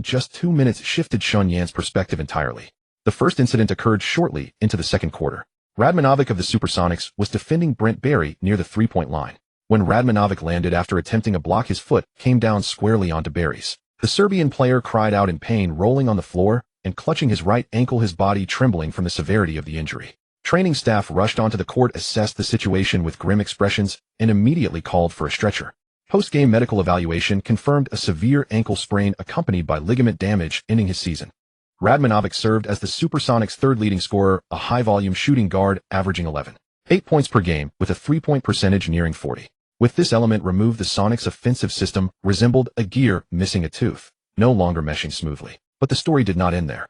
just 2 minutes shifted Shen Yan's perspective entirely. The first incident occurred shortly into the second quarter. Radmanovic of the Supersonics was defending Brent Barry near the 3-point line. When Radmanovic landed after attempting a block, his foot came down squarely onto Barry's. The Serbian player cried out in pain, rolling on the floor and clutching his right ankle, his body trembling from the severity of the injury. Training staff rushed onto the court, assessed the situation with grim expressions, and immediately called for a stretcher. Post-game medical evaluation confirmed a severe ankle sprain accompanied by ligament damage, ending his season. Radmanovic served as the Supersonics' third leading scorer, a high-volume shooting guard averaging 11.8 points per game with a three-point percentage nearing 40. With this element removed, the Sonics' offensive system resembled a gear missing a tooth, no longer meshing smoothly. But the story did not end there.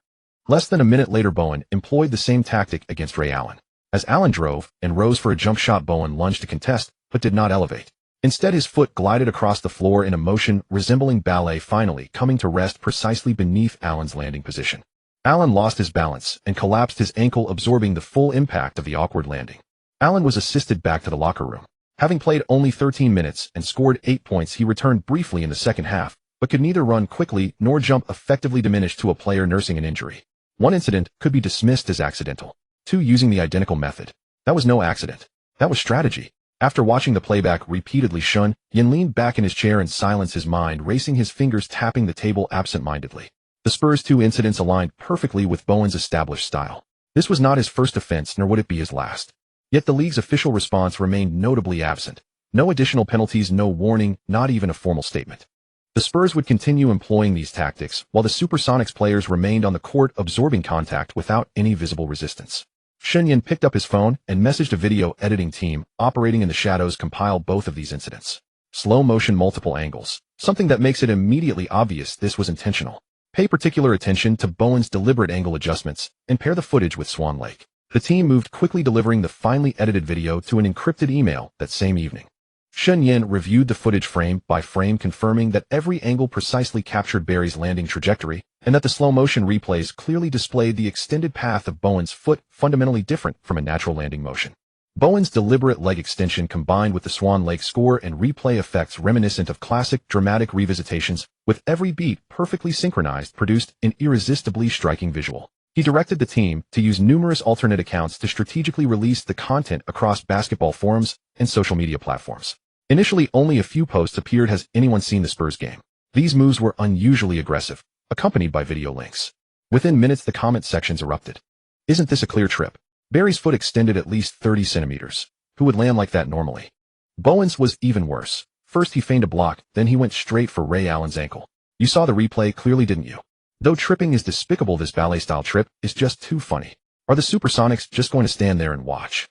Less than a minute later, Bowen employed the same tactic against Ray Allen. As Allen drove and rose for a jump shot, Bowen lunged to contest, but did not elevate. Instead, his foot glided across the floor in a motion resembling ballet, finally coming to rest precisely beneath Allen's landing position. Allen lost his balance and collapsed, his ankle absorbing the full impact of the awkward landing. Allen was assisted back to the locker room. Having played only 13 minutes and scored 8 points, he returned briefly in the second half, but could neither run quickly nor jump effectively, diminished to a player nursing an injury. One incident could be dismissed as accidental. 2 using the identical method. That was no accident. That was strategy. After watching the playback repeatedly, Shen Yan leaned back in his chair in silence, his mind racing, his fingers tapping the table absent-mindedly. The Spurs' 2 incidents aligned perfectly with Bowen's established style. This was not his first offense, nor would it be his last. Yet the league's official response remained notably absent. No additional penalties, no warning, not even a formal statement. The Spurs would continue employing these tactics, while the Supersonics players remained on the court, absorbing contact without any visible resistance. Shen Yan picked up his phone and messaged a video editing team operating in the shadows compile both of these incidents. Slow motion, multiple angles, something that makes it immediately obvious this was intentional. Pay particular attention to Bowen's deliberate angle adjustments and pair the footage with Swan Lake. The team moved quickly, delivering the finely edited video to an encrypted email that same evening. Shen Yan reviewed the footage frame by frame, confirming that every angle precisely captured Barry's landing trajectory, and that the slow-motion replays clearly displayed the extended path of Bowen's foot, fundamentally different from a natural landing motion. Bowen's deliberate leg extension combined with the Swan Lake score and replay effects reminiscent of classic dramatic revisitations, with every beat perfectly synchronized, produced an irresistibly striking visual. He directed the team to use numerous alternate accounts to strategically release the content across basketball forums and social media platforms. Initially, only a few posts appeared "Has anyone seen the Spurs game?" These moves were unusually aggressive, accompanied by video links. Within minutes, the comment sections erupted. "Isn't this a clear trip? Barry's foot extended at least 30 centimeters. Who would land like that normally?" Bowen's was even worse. First he feigned a block, then he went straight for Ray Allen's ankle. "You saw the replay clearly, didn't you? Though tripping is despicable, this ballet-style trip is just too funny. Are the Supersonics just going to stand there and watch?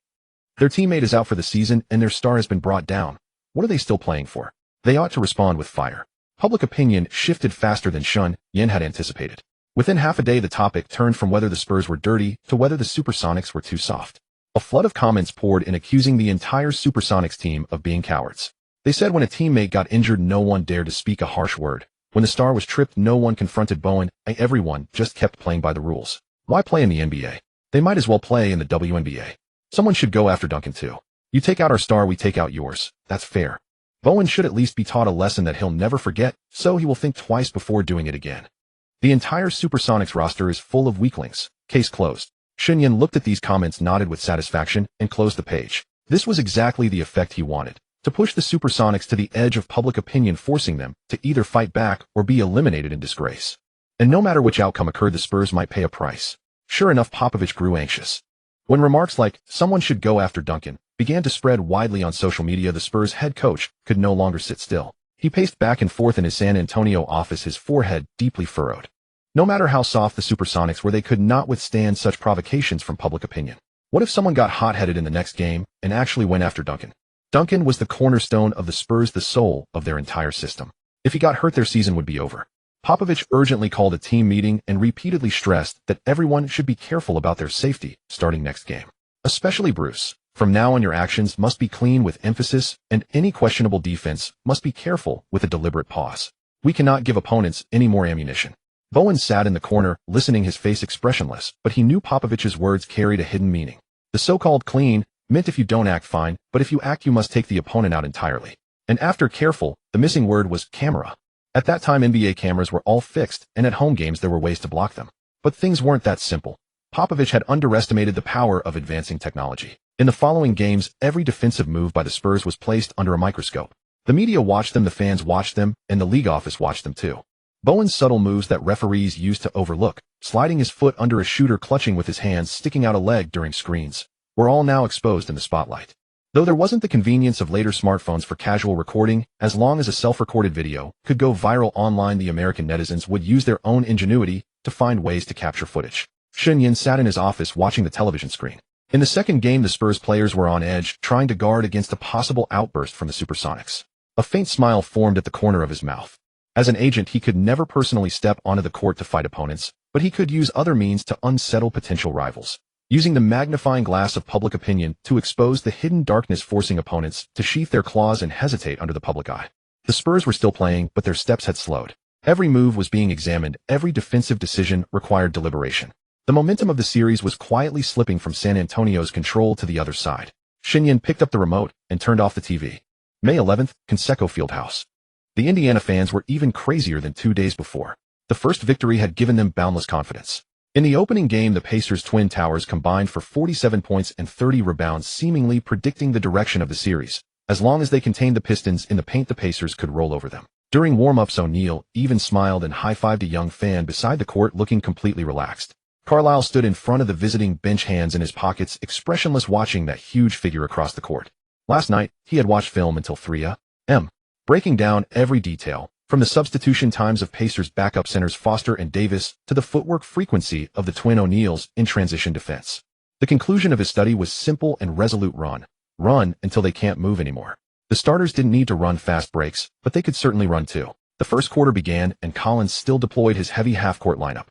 Their teammate is out for the season and their star has been brought down. What are they still playing for? They ought to respond with fire." Public opinion shifted faster than Shen Yan had anticipated. Within half a day, the topic turned from whether the Spurs were dirty to whether the Supersonics were too soft. A flood of comments poured in accusing the entire Supersonics team of being cowards. They said when a teammate got injured, no one dared to speak a harsh word. When the star was tripped, no one confronted Bowen. Everyone just kept playing by the rules. Why play in the NBA? They might as well play in the WNBA. Someone should go after Duncan too. You take out our star, we take out yours. That's fair. Bowen should at least be taught a lesson that he'll never forget, so he will think twice before doing it again. The entire Supersonics roster is full of weaklings. Case closed. Shen Yan looked at these comments, nodded with satisfaction, and closed the page. This was exactly the effect he wanted. To push the Supersonics to the edge of public opinion, forcing them to either fight back or be eliminated in disgrace. And no matter which outcome occurred, the Spurs might pay a price. Sure enough, Popovich grew anxious. When remarks like, "Someone should go after Duncan," began to spread widely on social media, the Spurs head coach could no longer sit still. He paced back and forth in his San Antonio office, his forehead deeply furrowed. No matter how soft the Supersonics were, they could not withstand such provocations from public opinion. What if someone got hot-headed in the next game and actually went after Duncan? Duncan was the cornerstone of the Spurs, the soul of their entire system. If he got hurt, their season would be over. Popovich urgently called a team meeting and repeatedly stressed that everyone should be careful about their safety starting next game. Especially Bruce. From now on, your actions must be clean with emphasis, and any questionable defense must be careful with a deliberate pause. We cannot give opponents any more ammunition. Bowen sat in the corner, listening, his face expressionless, but he knew Popovich's words carried a hidden meaning. The so-called clean meant if you don't act, fine, but if you act, you must take the opponent out entirely. And after careful, the missing word was camera. At that time, NBA cameras were all fixed, and at home games there were ways to block them. But things weren't that simple. Popovich had underestimated the power of advancing technology. In the following games, every defensive move by the Spurs was placed under a microscope. The media watched them, the fans watched them, and the league office watched them too. Bowen's subtle moves that referees used to overlook, sliding his foot under a shooter, clutching with his hands, sticking out a leg during screens, were all now exposed in the spotlight. Though there wasn't the convenience of later smartphones for casual recording, as long as a self-recorded video could go viral online, the American netizens would use their own ingenuity to find ways to capture footage. Shen Yan sat in his office watching the television screen. In the second game, the Spurs players were on edge, trying to guard against a possible outburst from the Supersonics. A faint smile formed at the corner of his mouth. As an agent, he could never personally step onto the court to fight opponents, but he could use other means to unsettle potential rivals. Using the magnifying glass of public opinion to expose the hidden darkness, forcing opponents to sheath their claws and hesitate under the public eye. The Spurs were still playing, but their steps had slowed. Every move was being examined, every defensive decision required deliberation. The momentum of the series was quietly slipping from San Antonio's control to the other side. Shen Yan picked up the remote and turned off the TV. May 11th, Conseco Fieldhouse. The Indiana fans were even crazier than 2 days before. The first victory had given them boundless confidence. In the opening game, the Pacers' Twin Towers combined for 47 points and 30 rebounds, seemingly predicting the direction of the series. As long as they contained the Pistons in the paint, the Pacers could roll over them. During warm-ups, O'Neal even smiled and high-fived a young fan beside the court, looking completely relaxed. Carlisle stood in front of the visiting bench, hands in his pockets, expressionless, watching that huge figure across the court. Last night, he had watched film until 3 a.m., breaking down every detail, from the substitution times of Pacers backup centers Foster and Davis to the footwork frequency of the twin O'Neals in transition defense. The conclusion of his study was simple and resolute: run until they can't move anymore. The starters didn't need to run fast breaks, but they could certainly run too. The first quarter began, and Collins still deployed his heavy half-court lineup.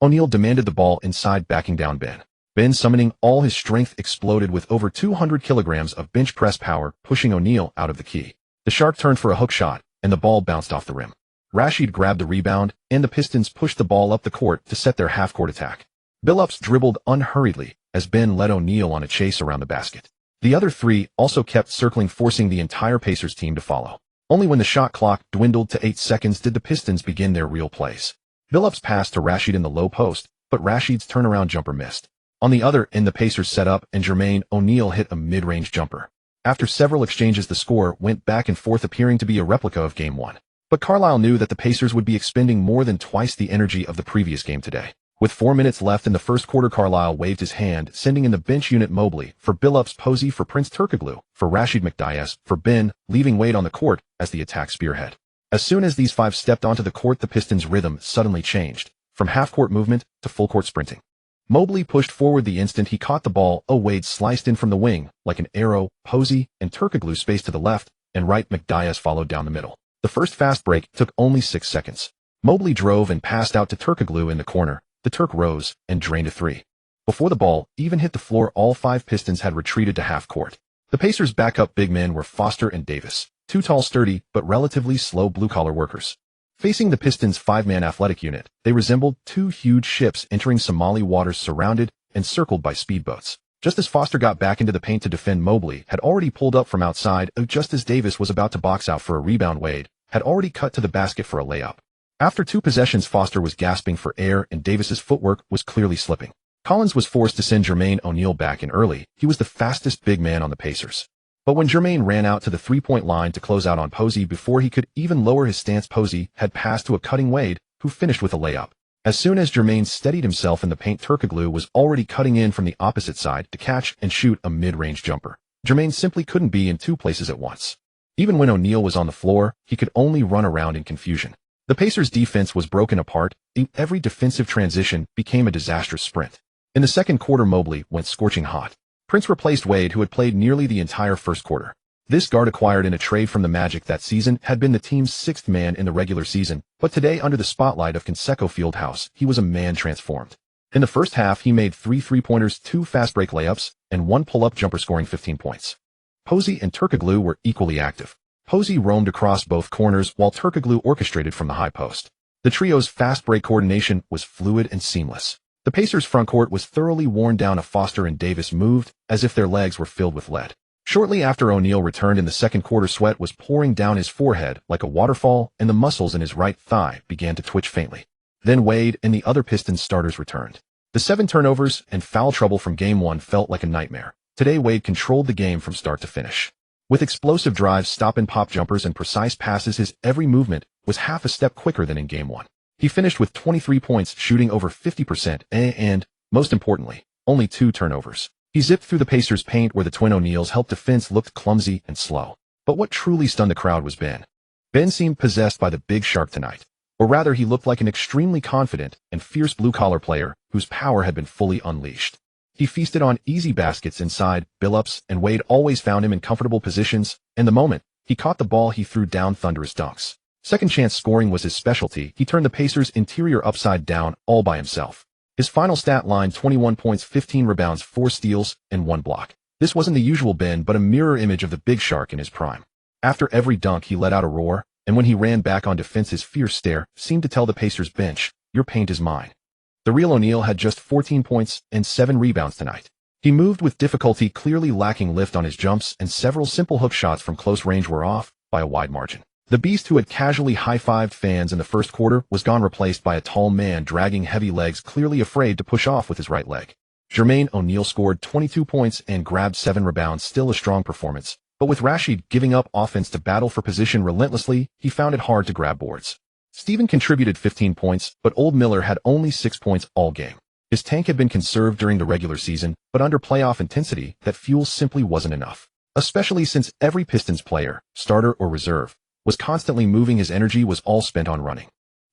O'Neal demanded the ball inside, backing down Ben. Ben, summoning all his strength, exploded with over 200 kilograms of bench press power, pushing O'Neal out of the key. The Shark turned for a hook shot, and the ball bounced off the rim. Rashid grabbed the rebound, and the Pistons pushed the ball up the court to set their half-court attack. Billups dribbled unhurriedly as Ben led O'Neal on a chase around the basket. The other three also kept circling, forcing the entire Pacers team to follow. Only when the shot clock dwindled to 8 seconds did the Pistons begin their real plays. Billups passed to Rashid in the low post, but Rashid's turnaround jumper missed. On the other end, the Pacers set up and Jermaine O'Neal hit a mid-range jumper. After several exchanges, the score went back and forth, appearing to be a replica of Game 1. But Carlisle knew that the Pacers would be expending more than twice the energy of the previous game today. With 4 minutes left in the first quarter, Carlisle waved his hand, sending in the bench unit Mobley for Billups, Posey for Prince Turkoglu, for Rashid McDyess, for Ben, leaving Wade on the court as the attack spearhead. As soon as these five stepped onto the court, the Pistons' rhythm suddenly changed, from half-court movement to full-court sprinting. Mobley pushed forward the instant he caught the ball. Wade sliced in from the wing like an arrow. Posey and Turkoglu spaced to the left and right. McDyess followed down the middle. The first fast break took only 6 seconds. Mobley drove and passed out to Turkoglu in the corner. The Turk rose and drained a three. Before the ball even hit the floor, all 5 Pistons had retreated to half-court. The Pacers' backup big men were Foster and Davis, 2 tall, sturdy, but relatively slow blue-collar workers. Facing the Pistons' 5-man athletic unit, they resembled 2 huge ships entering Somali waters, surrounded and circled by speedboats. Just as Foster got back into the paint to defend, Mobley had already pulled up from outside. Just as Davis was about to box out for a rebound, Wade had already cut to the basket for a layup. After 2 possessions, Foster was gasping for air and Davis's footwork was clearly slipping. Collins was forced to send Jermaine O'Neal back in early. He was the fastest big man on the Pacers. But when Jermaine ran out to the 3-point line to close out on Posey, before he could even lower his stance, Posey had passed to a cutting Wade, who finished with a layup. As soon as Jermaine steadied himself in the paint, Turkoglu was already cutting in from the opposite side to catch and shoot a mid-range jumper. Jermaine simply couldn't be in 2 places at once. Even when O'Neal was on the floor, he could only run around in confusion. The Pacers' defense was broken apart. Every defensive transition became a disastrous sprint. In the second quarter, Mobley went scorching hot. Prince replaced Wade, who had played nearly the entire first quarter. This guard, acquired in a trade from the Magic that season, had been the team's 6th man in the regular season, but today, under the spotlight of Conseco Fieldhouse, he was a man transformed. In the first half, he made 3 3-pointers, 2 fast-break layups, and 1 pull-up jumper, scoring 15 points. Posey and Turkoglu were equally active. Posey roamed across both corners while Turkoglu orchestrated from the high post. The trio's fast-break coordination was fluid and seamless. The Pacers' front court was thoroughly worn down. Foster and Davis moved as if their legs were filled with lead. Shortly after O'Neal returned in the second quarter, sweat was pouring down his forehead like a waterfall, and the muscles in his right thigh began to twitch faintly. Then Wade and the other Pistons starters returned. The 7 turnovers and foul trouble from Game 1 felt like a nightmare. Today, Wade controlled the game from start to finish. With explosive drives, stop-and-pop jumpers, and precise passes, his every movement was half a step quicker than in Game 1. He finished with 23 points, shooting over 50%, and, most importantly, only 2 turnovers. He zipped through the Pacers' paint where the twin O'Neals' help defense looked clumsy and slow. But what truly stunned the crowd was Ben. Ben seemed possessed by the big shark tonight. Or rather, he looked like an extremely confident and fierce blue-collar player whose power had been fully unleashed. He feasted on easy baskets inside. Billups and Wade always found him in comfortable positions, and the moment he caught the ball, he threw down thunderous dunks. Second chance scoring was his specialty. He turned the Pacers' interior upside down all by himself. His final stat line: 21 points, 15 rebounds, 4 steals, and 1 block. This wasn't the usual Ben, but a mirror image of the big shark in his prime. After every dunk, he let out a roar, and when he ran back on defense, his fierce stare seemed to tell the Pacers bench, "Your paint is mine." The real O'Neal had just 14 points and 7 rebounds tonight. He moved with difficulty, clearly lacking lift on his jumps, and several simple hook shots from close range were off by a wide margin. The beast who had casually high-fived fans in the first quarter was gone, replaced by a tall man dragging heavy legs, clearly afraid to push off with his right leg. Jermaine O'Neal scored 22 points and grabbed 7 rebounds, still a strong performance. But with Rashid giving up offense to battle for position relentlessly, he found it hard to grab boards. Steven contributed 15 points, but Old Miller had only 6 points all game. His tank had been conserved during the regular season, but under playoff intensity, that fuel simply wasn't enough. Especially since every Pistons player, starter or reserve, was constantly moving. His energy was all spent on running.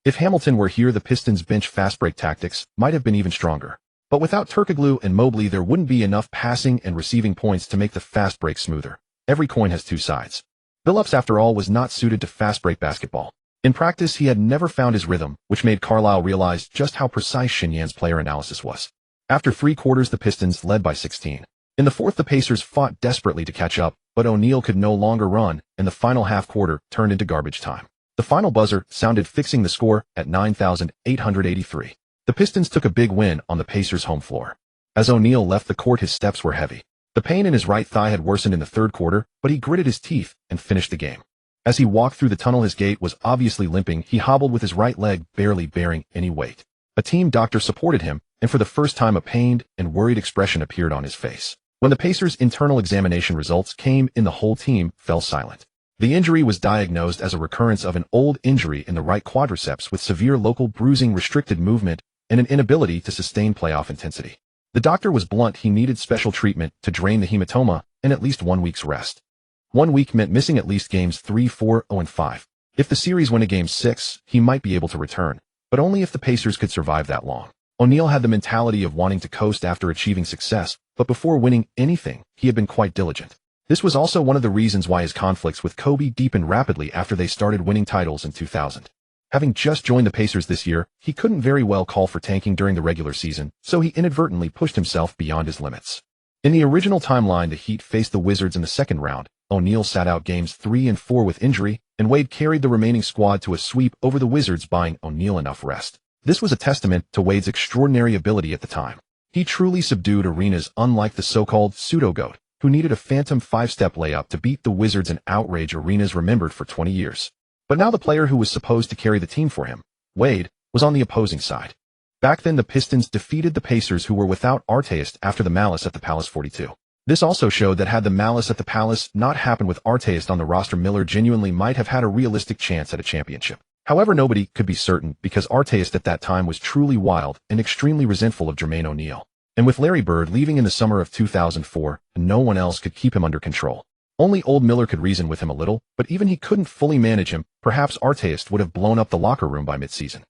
If Hamilton were here, the Pistons' bench fast-break tactics might have been even stronger. But without Turkoglu and Mobley, there wouldn't be enough passing and receiving points to make the fast break smoother. Every coin has 2 sides. Billups, after all, was not suited to fast-break basketball. In practice, he had never found his rhythm, which made Carlisle realize just how precise Shen Yan's player analysis was. After 3 quarters, the Pistons led by 16. In the fourth, the Pacers fought desperately to catch up, but O'Neal could no longer run, and the final half-quarter turned into garbage time. The final buzzer sounded, fixing the score at 9,883. The Pistons took a big win on the Pacers' home floor. As O'Neal left the court, his steps were heavy. The pain in his right thigh had worsened in the third quarter, but he gritted his teeth and finished the game. As he walked through the tunnel, his gait was obviously limping. He hobbled with his right leg barely bearing any weight. A team doctor supported him, and for the first time a pained and worried expression appeared on his face. When the Pacers' internal examination results came in, the whole team fell silent. The injury was diagnosed as a recurrence of an old injury in the right quadriceps with severe local bruising, restricted movement, and an inability to sustain playoff intensity. The doctor was blunt: he needed special treatment to drain the hematoma and at least 1 week's rest. 1 week meant missing at least games 3, 4, 0, and 5. If the series went to game 6, he might be able to return, but only if the Pacers could survive that long. O'Neal had the mentality of wanting to coast after achieving success, but before winning anything, he had been quite diligent. This was also one of the reasons why his conflicts with Kobe deepened rapidly after they started winning titles in 2000. Having just joined the Pacers this year, he couldn't very well call for tanking during the regular season, so he inadvertently pushed himself beyond his limits. In the original timeline, the Heat faced the Wizards in the second round. O'Neal sat out games 3 and 4 with injury, and Wade carried the remaining squad to a sweep over the Wizards, buying O'Neal enough rest. This was a testament to Wade's extraordinary ability at the time. He truly subdued arenas, unlike the so-called pseudo-GOAT, who needed a phantom 5-step layup to beat the Wizards, and outrage arenas remembered for 20 years. But now the player who was supposed to carry the team for him, Wade, was on the opposing side. Back then the Pistons defeated the Pacers, who were without Artest after the malice at the Palace 42. This also showed that had the malice at the Palace not happened with Artest on the roster, Miller genuinely might have had a realistic chance at a championship. However, nobody could be certain because Artest at that time was truly wild and extremely resentful of Jermaine O'Neal. And with Larry Bird leaving in the summer of 2004, no one else could keep him under control. Only old Miller could reason with him a little, but even he couldn't fully manage him. Perhaps Artest would have blown up the locker room by midseason.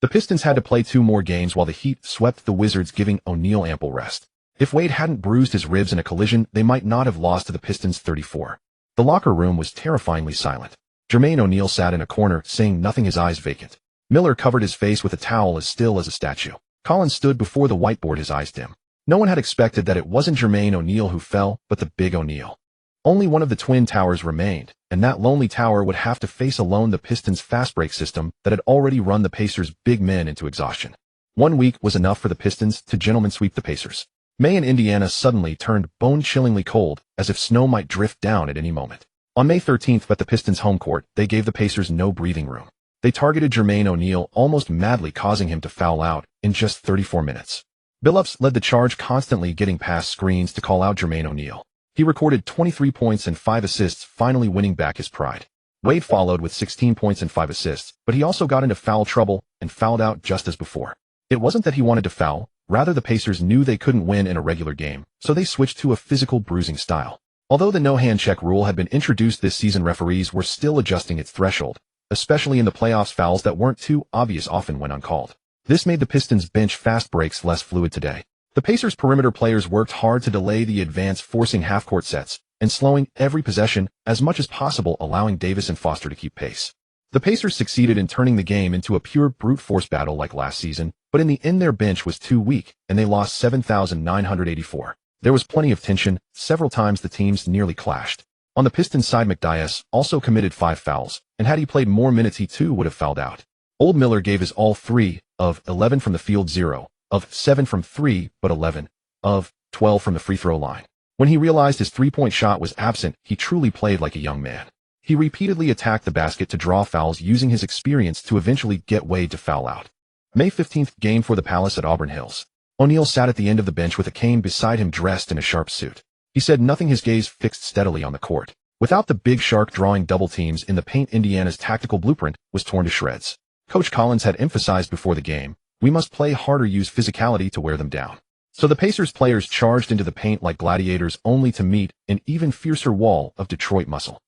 The Pistons had to play 2 more games while the Heat swept the Wizards, giving O'Neal ample rest. If Wade hadn't bruised his ribs in a collision, they might not have lost to the Pistons 34. The locker room was terrifyingly silent. Jermaine O'Neal sat in a corner, saying nothing, his eyes vacant. Miller covered his face with a towel, as still as a statue. Collins stood before the whiteboard, his eyes dim. No one had expected that it wasn't Jermaine O'Neal who fell, but the big O'Neal. Only one of the Twin Towers remained, and that lonely tower would have to face alone the Pistons' fast break system that had already run the Pacers' big men into exhaustion. 1 week was enough for the Pistons to gentlemen sweep the Pacers. May in Indiana suddenly turned bone-chillingly cold, as if snow might drift down at any moment. On May 13th, at the Pistons' home court, they gave the Pacers no breathing room. They targeted Jermaine O'Neal almost madly, causing him to foul out in just 34 minutes. Billups led the charge, constantly getting past screens to call out Jermaine O'Neal. He recorded 23 points and 5 assists, finally winning back his pride. Wade followed with 16 points and 5 assists, but he also got into foul trouble and fouled out just as before. It wasn't that he wanted to foul, rather the Pacers knew they couldn't win in a regular game, so they switched to a physical bruising style. Although the no-hand check rule had been introduced this season, referees were still adjusting its threshold, especially in the playoffs. Fouls that weren't too obvious often went uncalled. This made the Pistons' bench fast breaks less fluid today. The Pacers' perimeter players worked hard to delay the advance, forcing half-court sets and slowing every possession as much as possible, allowing Davis and Foster to keep pace. The Pacers succeeded in turning the game into a pure brute force battle like last season, but in the end their bench was too weak, and they lost 7,984. There was plenty of tension. Several times the teams nearly clashed. On the Pistons' side, McDyess also committed 5 fouls, and had he played more minutes he too would have fouled out. Old Miller gave his all 3 of 11 from the field, 0 of 7 from 3, but 11 of 12 from the free throw line. When he realized his 3-point shot was absent, he truly played like a young man. He repeatedly attacked the basket to draw fouls, using his experience to eventually get Wade to foul out. May 15th, game for the Palace at Auburn Hills. O'Neal sat at the end of the bench with a cane beside him, dressed in a sharp suit. He said nothing, his gaze fixed steadily on the court. Without the big shark drawing double teams in the paint, Indiana's tactical blueprint was torn to shreds. Coach Collins had emphasized before the game, "We must play harder, use physicality to wear them down." So the Pacers players charged into the paint like gladiators, only to meet an even fiercer wall of Detroit muscle.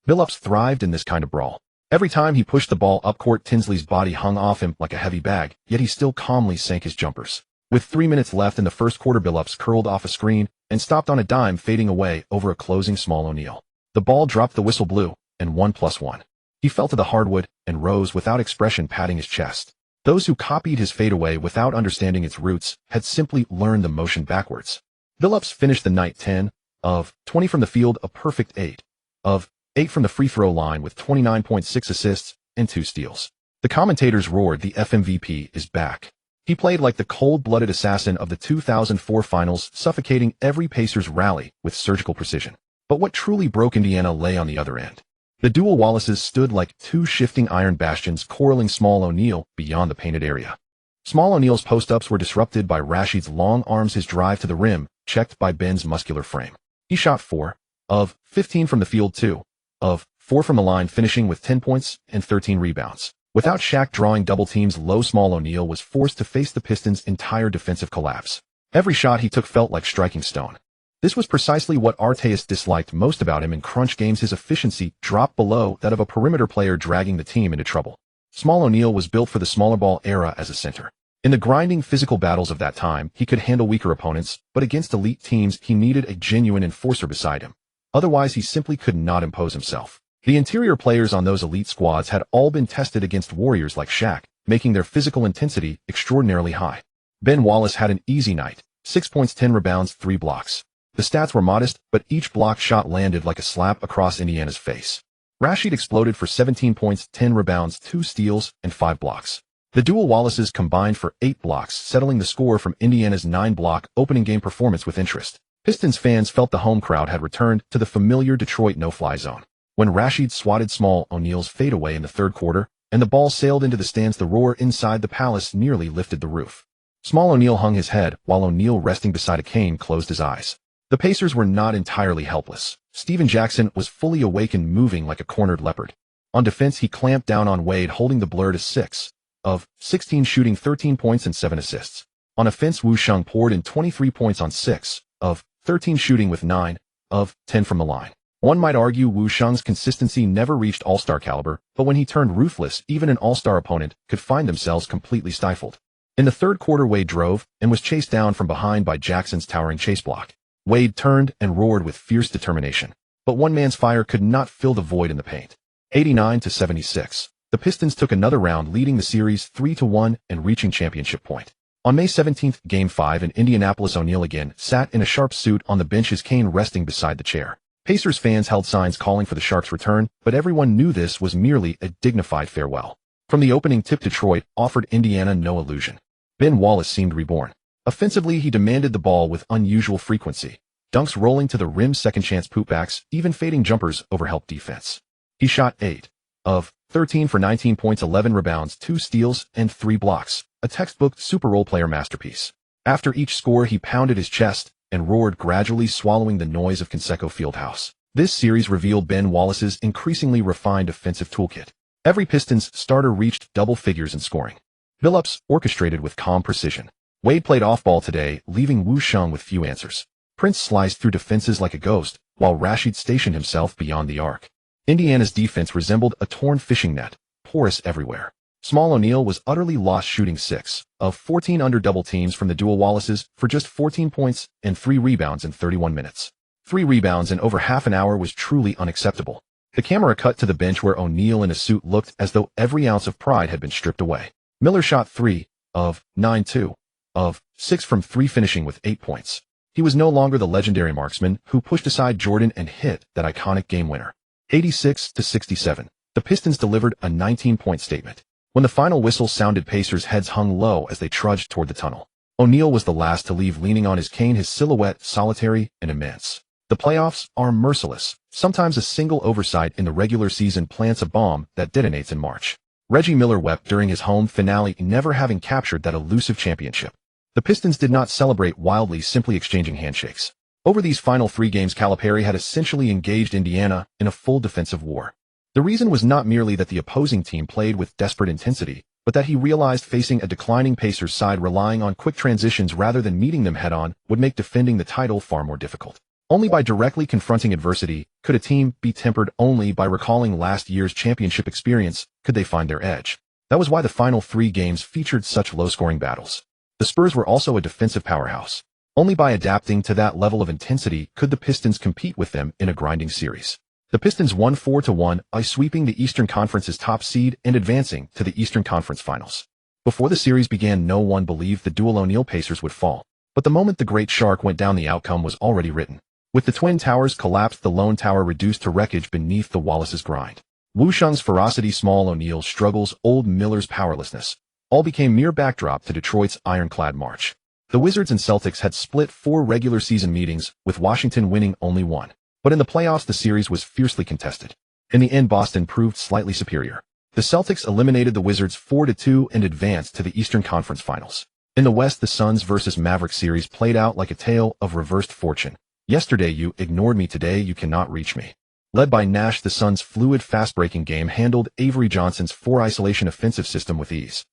Billups thrived in this kind of brawl. Every time he pushed the ball up court, Tinsley's body hung off him like a heavy bag, yet he still calmly sank his jumpers. With 3 minutes left in the first quarter, Billups curled off a screen and stopped on a dime, fading away over a closing small O'Neal. The ball dropped, the whistle blew, and 1+1. He fell to the hardwood and rose without expression, patting his chest. Those who copied his fadeaway without understanding its roots had simply learned the motion backwards. Billups finished the night 10 of 20 from the field, a perfect 8 of 8 from the free throw line, with 29.6 assists and 2 steals. The commentators roared, "The FMVP is back." He played like the cold-blooded assassin of the 2004 finals, suffocating every Pacers rally with surgical precision. But what truly broke Indiana lay on the other end. The dual Wallaces stood like two shifting iron bastions corraling Small O'Neal beyond the painted area. Small O'Neal's post-ups were disrupted by Rashid's long arms, his drive to the rim, checked by Ben's muscular frame. He shot 4 of 15 from the field, 2 of 4 from the line, finishing with 10 points and 13 rebounds. Without Shaq drawing double teams low, Small O'Neal was forced to face the Pistons' entire defensive collapse. Every shot he took felt like striking stone. This was precisely what Artest disliked most about him in crunch games. His efficiency dropped below that of a perimeter player, dragging the team into trouble. Small O'Neal was built for the smaller ball era as a center. In the grinding physical battles of that time, he could handle weaker opponents, but against elite teams, he needed a genuine enforcer beside him. Otherwise, he simply could not impose himself. The interior players on those elite squads had all been tested against warriors like Shaq, making their physical intensity extraordinarily high. Ben Wallace had an easy night, 6 points, 10 rebounds, 3 blocks. The stats were modest, but each block shot landed like a slap across Indiana's face. Rashid exploded for 17 points, 10 rebounds, 2 steals, and 5 blocks. The dual Wallaces combined for 8 blocks, settling the score from Indiana's 9-block opening game performance with interest. Pistons fans felt the home crowd had returned to the familiar Detroit no-fly zone. When Rashid swatted Small O'Neal's fadeaway in the third quarter, and the ball sailed into the stands, the roar inside the palace nearly lifted the roof. Small O'Neal hung his head, while O'Neal, resting beside a cane, closed his eyes. The Pacers were not entirely helpless. Stephen Jackson was fully awake and moving like a cornered leopard. On defense, he clamped down on Wade, holding the blur to 6 of 16, shooting 13 points and 7 assists. On offense, Wu Sheng poured in 23 points on 6 of 13, shooting with 9 of 10 from the line. One might argue Wu Sheng's consistency never reached all-star caliber, but when he turned ruthless, even an all-star opponent could find themselves completely stifled. In the third quarter, Wade drove and was chased down from behind by Jackson's towering chase block. Wade turned and roared with fierce determination. But one man's fire could not fill the void in the paint. 89-76. The Pistons took another round, leading the series 3-1 and reaching championship point. On May 17, Game 5 in Indianapolis, O'Neal again sat in a sharp suit on the bench, his cane resting beside the chair. Pacers fans held signs calling for the Sharks' return, but everyone knew this was merely a dignified farewell. From the opening tip, Detroit offered Indiana no illusion. Ben Wallace seemed reborn. Offensively, he demanded the ball with unusual frequency. Dunks rolling to the rim, second-chance putbacks, even fading jumpers overhelped defense. He shot 8 of 13 for 19 points, 11 rebounds, 2 steals, and 3 blocks, a textbook super role player masterpiece. After each score, he pounded his chest and roared, gradually swallowing the noise of Conseco Fieldhouse. This series revealed Ben Wallace's increasingly refined offensive toolkit. Every Pistons starter reached double figures in scoring. Billups orchestrated with calm precision. Wade played off-ball today, leaving Wu Sheng with few answers. Prince sliced through defenses like a ghost, while Rashid stationed himself beyond the arc. Indiana's defense resembled a torn fishing net, porous everywhere. Small O'Neal was utterly lost, shooting 6 of 14 under double teams from the dual Wallaces for just 14 points and 3 rebounds in 31 minutes. 3 rebounds in over half an hour was truly unacceptable. The camera cut to the bench where O'Neal in a suit looked as though every ounce of pride had been stripped away. Miller shot 3 of 9, 2 of 6 from 3, finishing with 8 points. He was no longer the legendary marksman who pushed aside Jordan and hit that iconic game winner. 86-67. The Pistons delivered a 19-point statement. When the final whistle sounded, Pacers' heads hung low as they trudged toward the tunnel. O'Neal was the last to leave, leaning on his cane, his silhouette solitary and immense. The playoffs are merciless. Sometimes a single oversight in the regular season plants a bomb that detonates in March. Reggie Miller wept during his home finale, never having captured that elusive championship. The Pistons did not celebrate wildly, simply exchanging handshakes. Over these final 3 games, Calipari had essentially engaged Indiana in a full defensive war. The reason was not merely that the opposing team played with desperate intensity, but that he realized facing a declining Pacers side relying on quick transitions rather than meeting them head-on would make defending the title far more difficult. Only by directly confronting adversity could a team be tempered. Only by recalling last year's championship experience could they find their edge. That was why the final 3 games featured such low-scoring battles. The Spurs were also a defensive powerhouse. Only by adapting to that level of intensity could the Pistons compete with them in a grinding series. The Pistons won 4-1 by sweeping the Eastern Conference's top seed and advancing to the Eastern Conference Finals. Before the series began, no one believed the dual O'Neal Pacers would fall. But the moment the Great Shark went down, the outcome was already written. With the Twin Towers collapsed, the lone tower reduced to wreckage beneath the Wallace's grind. Wu Sheng's ferocity, Small O'Neal's struggles, Old Miller's powerlessness. all became mere backdrop to Detroit's ironclad march. The Wizards and Celtics had split 4 regular season meetings, with Washington winning only 1. But in the playoffs the series was fiercely contested. In the end Boston proved slightly superior. The Celtics eliminated the Wizards 4-2 and advanced to the Eastern Conference Finals. In the West the Suns vs Mavericks series played out like a tale of reversed fortune. Yesterday you ignored me, today you cannot reach me. Led by Nash, the Suns' fluid fast-breaking game handled Avery Johnson's 4-isolation offensive system with ease.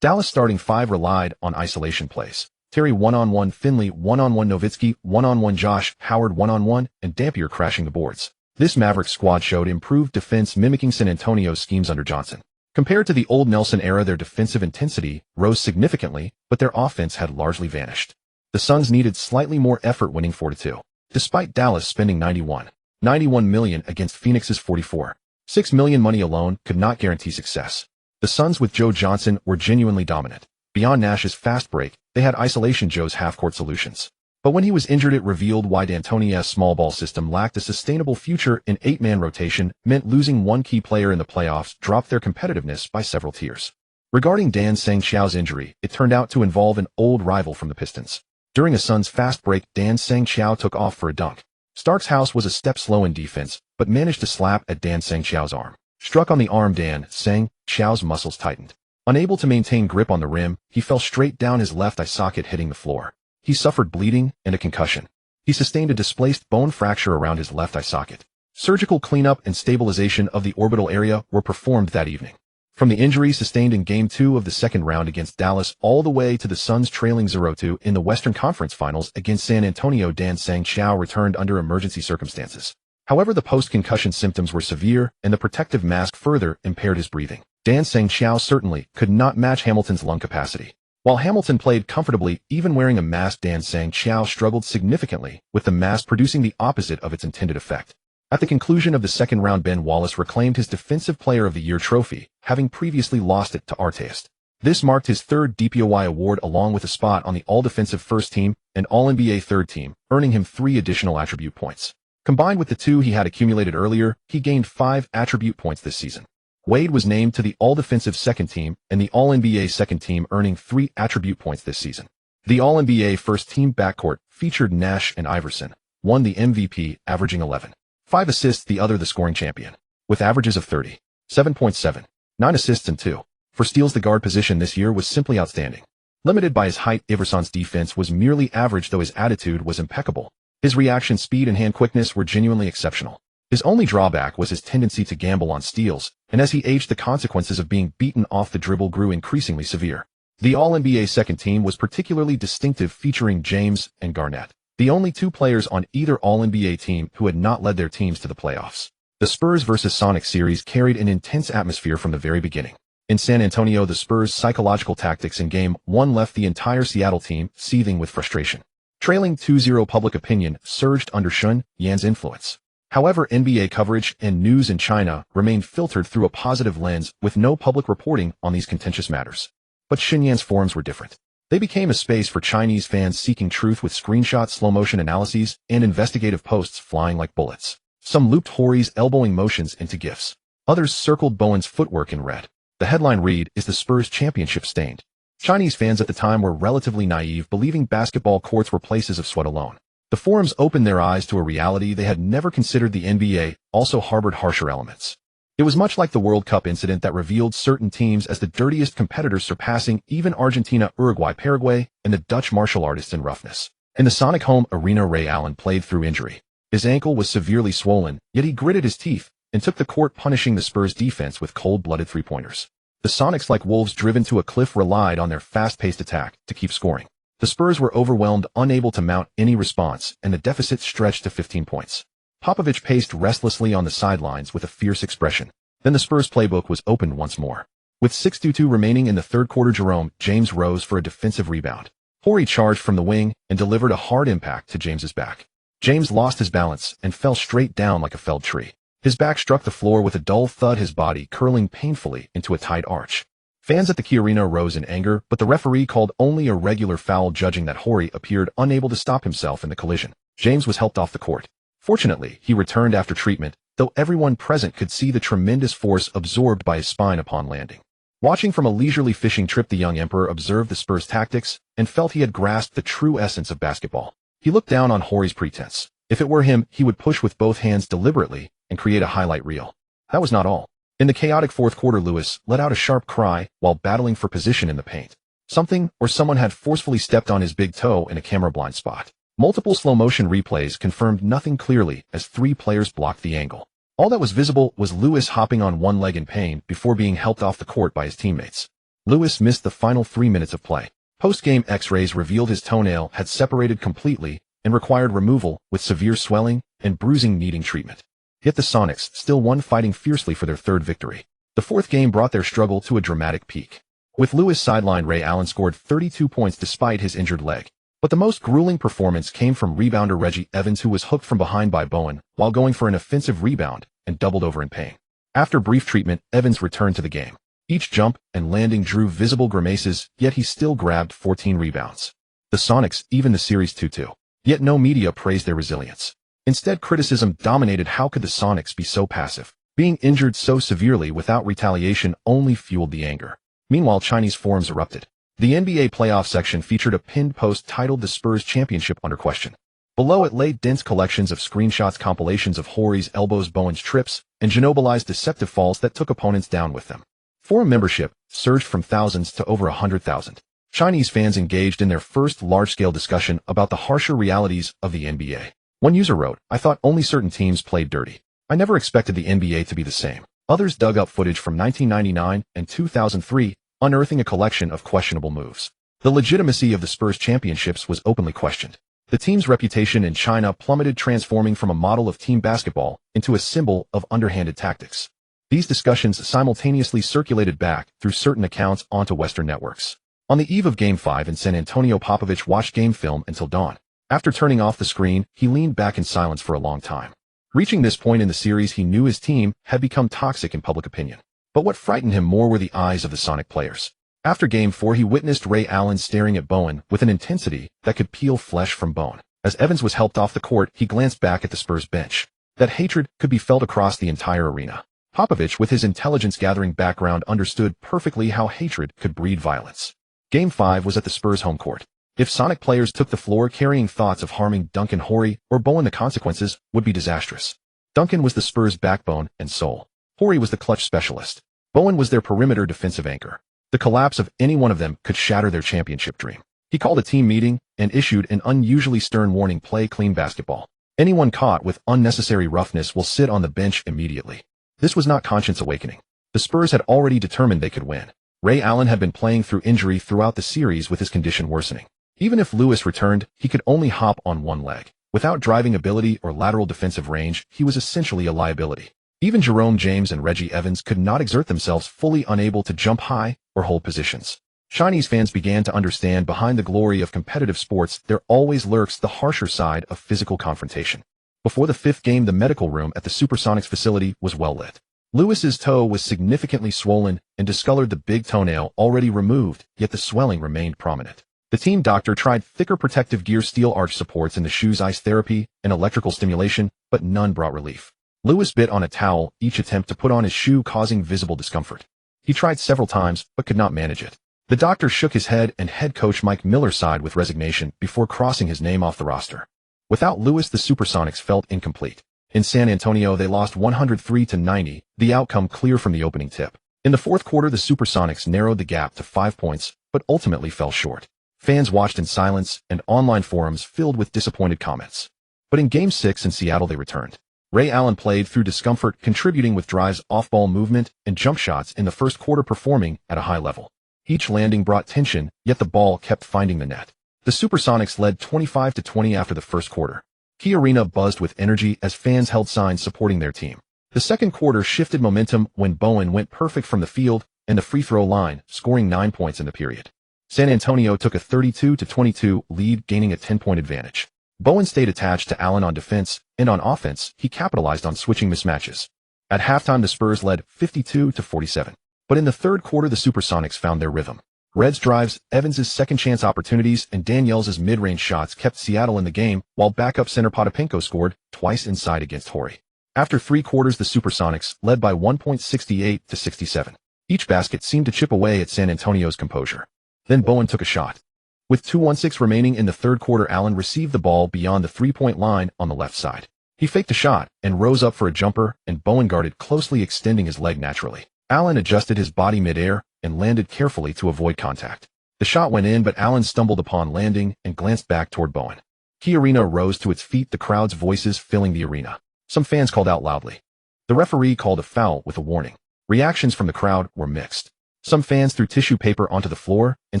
Dallas' starting 5 relied on isolation plays. Terry one-on-one, Finley one-on-one, Nowitzki one-on-one, Josh Howard one-on-one, and Dampier crashing the boards. This Mavericks squad showed improved defense mimicking San Antonio's schemes under Johnson. Compared to the old Nelson era, their defensive intensity rose significantly, but their offense had largely vanished. The Suns needed slightly more effort, winning 4-2. Despite Dallas spending $91 million against Phoenix's $44.6 million, money alone could not guarantee success. The Suns with Joe Johnson were genuinely dominant. Beyond Nash's fast break, they had Isolation Joe's half-court solutions. But when he was injured, it revealed why D'Antoni's small ball system lacked a sustainable future. An 8-man rotation meant losing one key player in the playoffs dropped their competitiveness by several tiers. Regarding Dan Sang Chiao's injury, it turned out to involve an old rival from the Pistons. During a Suns fast break, Dan Sang Chiao took off for a dunk. Starks House was a step slow in defense, but managed to slap at Dan Sang Chiao's arm. Struck on the arm, Dan Sang Chiao's muscles tightened. Unable to maintain grip on the rim, he fell straight down his left eye socket, hitting the floor. He suffered bleeding and a concussion. He sustained a displaced bone fracture around his left eye socket. Surgical cleanup and stabilization of the orbital area were performed that evening. From the injury sustained in Game 2 of the second round against Dallas all the way to the Suns trailing 0-2 in the Western Conference Finals against San Antonio, Dan Sang Chiao returned under emergency circumstances. However, the post-concussion symptoms were severe and the protective mask further impaired his breathing. Dan Sang Chiao certainly could not match Hamilton's lung capacity. While Hamilton played comfortably, even wearing a mask, Dan Sang Chiao struggled significantly, with the mask producing the opposite of its intended effect. At the conclusion of the second round, Ben Wallace reclaimed his Defensive Player of the Year trophy, having previously lost it to Artest. This marked his third DPOY award along with a spot on the All-Defensive First Team and All-NBA Third Team, earning him 3 additional attribute points. Combined with the 2 he had accumulated earlier, he gained 5 attribute points this season. Wade was named to the All-Defensive Second Team and the All-NBA Second Team, earning 3 attribute points this season. The All-NBA First Team backcourt featured Nash and Iverson, won the MVP, averaging 11.5 assists, the other the scoring champion, with averages of 37.7, 9 assists and 2 for steals. The guard position this year was simply outstanding. Limited by his height, Iverson's defense was merely average, though his attitude was impeccable. His reaction speed and hand quickness were genuinely exceptional. His only drawback was his tendency to gamble on steals, and as he aged the consequences of being beaten off the dribble grew increasingly severe. The All-NBA Second Team was particularly distinctive, featuring James and Garnett, the only 2 players on either All-NBA team who had not led their teams to the playoffs. The Spurs vs Sonics series carried an intense atmosphere from the very beginning. In San Antonio, the Spurs' psychological tactics in Game 1 left the entire Seattle team seething with frustration. Trailing 2-0, public opinion surged under Shen Yan's influence. However, NBA coverage and news in China remained filtered through a positive lens, with no public reporting on these contentious matters. But Shen Yan's forums were different. They became a space for Chinese fans seeking truth, with screenshots, slow-motion analyses, and investigative posts flying like bullets. Some looped Hori's elbowing motions into GIFs. Others circled Bowen's footwork in red. The headline read, "Is the Spurs championship stained?" Chinese fans at the time were relatively naive, believing basketball courts were places of sweat alone. The forums opened their eyes to a reality they had never considered. The NBA also harbored harsher elements. It was much like the World Cup incident that revealed certain teams as the dirtiest competitors, surpassing even Argentina, Uruguay, Paraguay, and the Dutch martial artists in roughness. In the Sonic home arena, Ray Allen played through injury. His ankle was severely swollen, yet he gritted his teeth and took the court, punishing the Spurs defense with cold-blooded three-pointers. The Sonics, like wolves driven to a cliff, relied on their fast-paced attack to keep scoring. The Spurs were overwhelmed, unable to mount any response, and the deficit stretched to 15 points. Popovich paced restlessly on the sidelines with a fierce expression. Then the Spurs playbook was opened once more. With 6:22 remaining in the third quarter, Jerome James rose for a defensive rebound. Horry charged from the wing and delivered a hard impact to James's back. James lost his balance and fell straight down like a felled tree. His back struck the floor with a dull thud, his body curling painfully into a tight arch. Fans at the Key Arena rose in anger, but the referee called only a regular foul, judging that Horry appeared unable to stop himself in the collision. James was helped off the court. Fortunately, he returned after treatment, though everyone present could see the tremendous force absorbed by his spine upon landing. Watching from a leisurely fishing trip, the young emperor observed the Spurs' tactics and felt he had grasped the true essence of basketball. He looked down on Hori's pretense. If it were him, he would push with both hands deliberately and create a highlight reel. That was not all. In the chaotic fourth quarter, Lewis let out a sharp cry while battling for position in the paint. Something or someone had forcefully stepped on his big toe in a camera blind spot. Multiple slow-motion replays confirmed nothing clearly as 3 players blocked the angle. All that was visible was Lewis hopping on one leg in pain before being helped off the court by his teammates. Lewis missed the final 3 minutes of play. Post-game X-rays revealed his toenail had separated completely and required removal, with severe swelling and bruising needing treatment. Yet the Sonics still won, fighting fiercely for their 3rd victory. The 4th game brought their struggle to a dramatic peak. With Lewis sidelined, Ray Allen scored 32 points despite his injured leg. But the most grueling performance came from rebounder Reggie Evans, who was hooked from behind by Bowen while going for an offensive rebound and doubled over in pain. After brief treatment, Evans returned to the game. Each jump and landing drew visible grimaces, yet he still grabbed 14 rebounds. The Sonics evened the series 2-2. Yet no media praised their resilience. Instead, criticism dominated. How could the Sonics be so passive? Being injured so severely without retaliation only fueled the anger. Meanwhile, Chinese forums erupted. The NBA playoff section featured a pinned post titled "The Spurs Championship Under Question." Below it lay dense collections of screenshots, compilations of Hori's elbows, Bowen's trips, and Ginobili's deceptive falls that took opponents down with them. Forum membership surged from thousands to over 100,000. Chinese fans engaged in their first large-scale discussion about the harsher realities of the NBA. One user wrote, "I thought only certain teams played dirty. I never expected the NBA to be the same." Others dug up footage from 1999 and 2003, unearthing a collection of questionable moves. The legitimacy of the Spurs championships was openly questioned. The team's reputation in China plummeted, transforming from a model of team basketball into a symbol of underhanded tactics. These discussions simultaneously circulated back through certain accounts onto Western networks. On the eve of Game 5 in San Antonio, Popovich watched game film until dawn. After turning off the screen, he leaned back in silence for a long time. Reaching this point in the series, he knew his team had become toxic in public opinion. But what frightened him more were the eyes of the Sonic players. After Game 4, he witnessed Ray Allen staring at Bowen with an intensity that could peel flesh from bone. As Evans was helped off the court, he glanced back at the Spurs bench. That hatred could be felt across the entire arena. Popovich, with his intelligence-gathering background, understood perfectly how hatred could breed violence. Game 5 was at the Spurs' home court. If Sonic players took the floor carrying thoughts of harming Duncan, Hori, or Bowen, the consequences would be disastrous. Duncan was the Spurs' backbone and soul. Hori was the clutch specialist. Bowen was their perimeter defensive anchor. The collapse of any one of them could shatter their championship dream. He called a team meeting and issued an unusually stern warning: play clean basketball. Anyone caught with unnecessary roughness will sit on the bench immediately. This was not conscience awakening. The Spurs had already determined they could win. Ray Allen had been playing through injury throughout the series with his condition worsening. Even if Lewis returned, he could only hop on one leg. Without driving ability or lateral defensive range, he was essentially a liability. Even Jerome James and Reggie Evans could not exert themselves fully, unable to jump high or hold positions. Chinese fans began to understand behind the glory of competitive sports, there always lurks the harsher side of physical confrontation. Before the 5th game, the medical room at the Supersonics facility was well lit. Lewis's toe was significantly swollen and discolored, the big toenail already removed, yet the swelling remained prominent. The team doctor tried thicker protective gear, steel arch supports in the shoes, ice therapy, and electrical stimulation, but none brought relief. Lewis bit on a towel each attempt to put on his shoe, causing visible discomfort. He tried several times, but could not manage it. The doctor shook his head, and head coach Mike Miller sighed with resignation before crossing his name off the roster. Without Lewis, the Supersonics felt incomplete. In San Antonio, they lost 103-90, the outcome clear from the opening tip. In the fourth quarter, the Supersonics narrowed the gap to 5 points, but ultimately fell short. Fans watched in silence, and online forums filled with disappointed comments. But in Game 6 in Seattle, they returned. Ray Allen played through discomfort, contributing with drives, off-ball movement, and jump shots in the first quarter, performing at a high level. Each landing brought tension, yet the ball kept finding the net. The Supersonics led 25-20 after the first quarter. Key Arena buzzed with energy as fans held signs supporting their team. The second quarter shifted momentum when Bowen went perfect from the field and the free throw line, scoring 9 points in the period. San Antonio took a 32-22 lead, gaining a 10-point advantage. Bowen stayed attached to Allen on defense, and on offense, he capitalized on switching mismatches. At halftime, the Spurs led 52-47. But in the third quarter, the Supersonics found their rhythm. Red's drives, Evans' second-chance opportunities, and Danielle's mid-range shots kept Seattle in the game, while backup center Potapenko scored twice inside against Hori. After 3 quarters, the Supersonics led by 1.68-67. Each basket seemed to chip away at San Antonio's composure. Then Bowen took a shot. With 2:16 remaining in the third quarter, Allen received the ball beyond the three-point line on the left side. He faked a shot and rose up for a jumper, and Bowen guarded closely, extending his leg naturally. Allen adjusted his body mid-air and landed carefully to avoid contact. The shot went in, but Allen stumbled upon landing and glanced back toward Bowen. Key Arena rose to its feet, the crowd's voices filling the arena. Some fans called out loudly. The referee called a foul with a warning. Reactions from the crowd were mixed. Some fans threw tissue paper onto the floor, and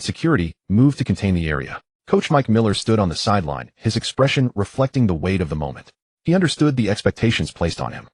security moved to contain the area. Coach Mike Miller stood on the sideline, his expression reflecting the weight of the moment. He understood the expectations placed on him.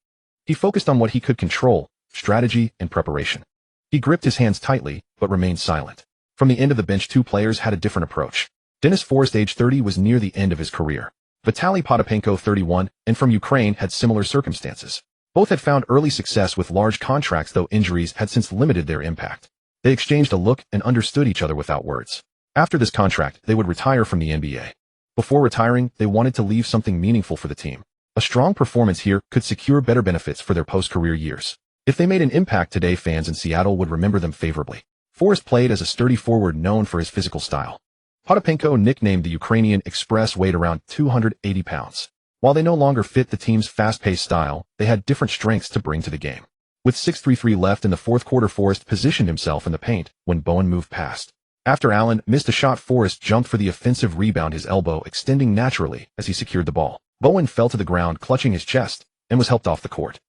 He focused on what he could control, strategy and preparation. He gripped his hands tightly, but remained silent. From the end of the bench, two players had a different approach. Dennis Forrest, age 30, was near the end of his career. Vitaly Potapenko, 31, and from Ukraine, had similar circumstances. Both had found early success with large contracts, though injuries had since limited their impact. They exchanged a look and understood each other without words. After this contract, they would retire from the NBA. Before retiring, they wanted to leave something meaningful for the team. A strong performance here could secure better benefits for their post-career years. If they made an impact today, fans in Seattle would remember them favorably. Forrest played as a sturdy forward known for his physical style. Potapenko, nicknamed the Ukrainian Express, weighed around 280 pounds. While they no longer fit the team's fast-paced style, they had different strengths to bring to the game. With 6:33 left in the fourth quarter, Forrest positioned himself in the paint when Bowen moved past. After Allen missed a shot, Forrest jumped for the offensive rebound, his elbow extending naturally as he secured the ball. Bowen fell to the ground, clutching his chest, and was helped off the court.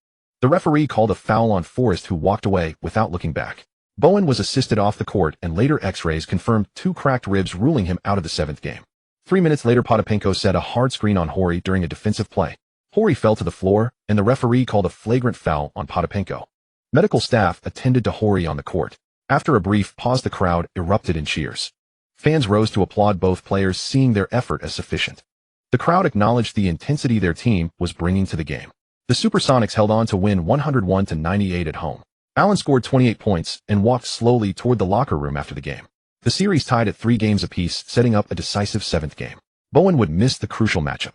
The referee called a foul on Forrest, who walked away without looking back. Bowen was assisted off the court, and later X-rays confirmed 2 cracked ribs, ruling him out of the 7th game. 3 minutes later, Potapenko set a hard screen on Horry during a defensive play. Horry fell to the floor, and the referee called a flagrant foul on Potapenko. Medical staff attended to Horry on the court. After a brief pause, the crowd erupted in cheers. Fans rose to applaud both players, seeing their effort as sufficient. The crowd acknowledged the intensity their team was bringing to the game. The Supersonics held on to win 101-98 at home. Allen scored 28 points and walked slowly toward the locker room after the game. The series tied at 3 games apiece, setting up a decisive 7th game. Bowen would miss the crucial matchup.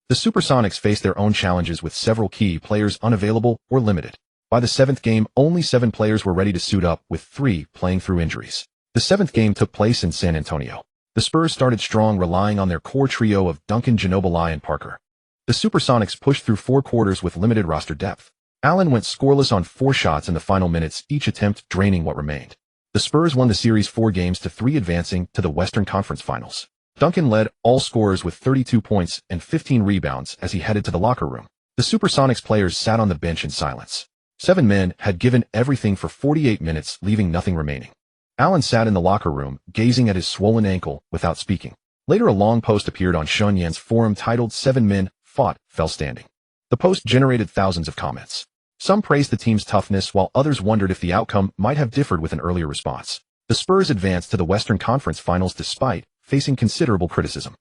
The Supersonics faced their own challenges, with several key players unavailable or limited. By the 7th game, only 7 players were ready to suit up, with 3 playing through injuries. The 7th game took place in San Antonio. The Spurs started strong, relying on their core trio of Duncan, Ginobili, and Parker. The Supersonics pushed through 4 quarters with limited roster depth. Allen went scoreless on 4 shots in the final minutes, each attempt draining what remained. The Spurs won the series 4-3, advancing to the Western Conference Finals. Duncan led all scorers with 32 points and 15 rebounds as he headed to the locker room. The Supersonics players sat on the bench in silence. 7 men had given everything for 48 minutes, leaving nothing remaining. Allen sat in the locker room, gazing at his swollen ankle without speaking. Later, a long post appeared on Shen Yan's forum titled "7 Men Fought, Fell Standing." The post generated thousands of comments. Some praised the team's toughness, while others wondered if the outcome might have differed with an earlier response. The Spurs advanced to the Western Conference Finals despite facing considerable criticism.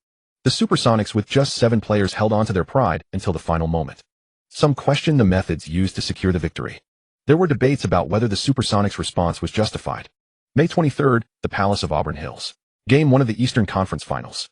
The Supersonics, with just 7 players, held on to their pride until the final moment. Some questioned the methods used to secure the victory. There were debates about whether the Supersonics' response was justified. May 23rd, the Palace of Auburn Hills. Game 1 of the Eastern Conference Finals.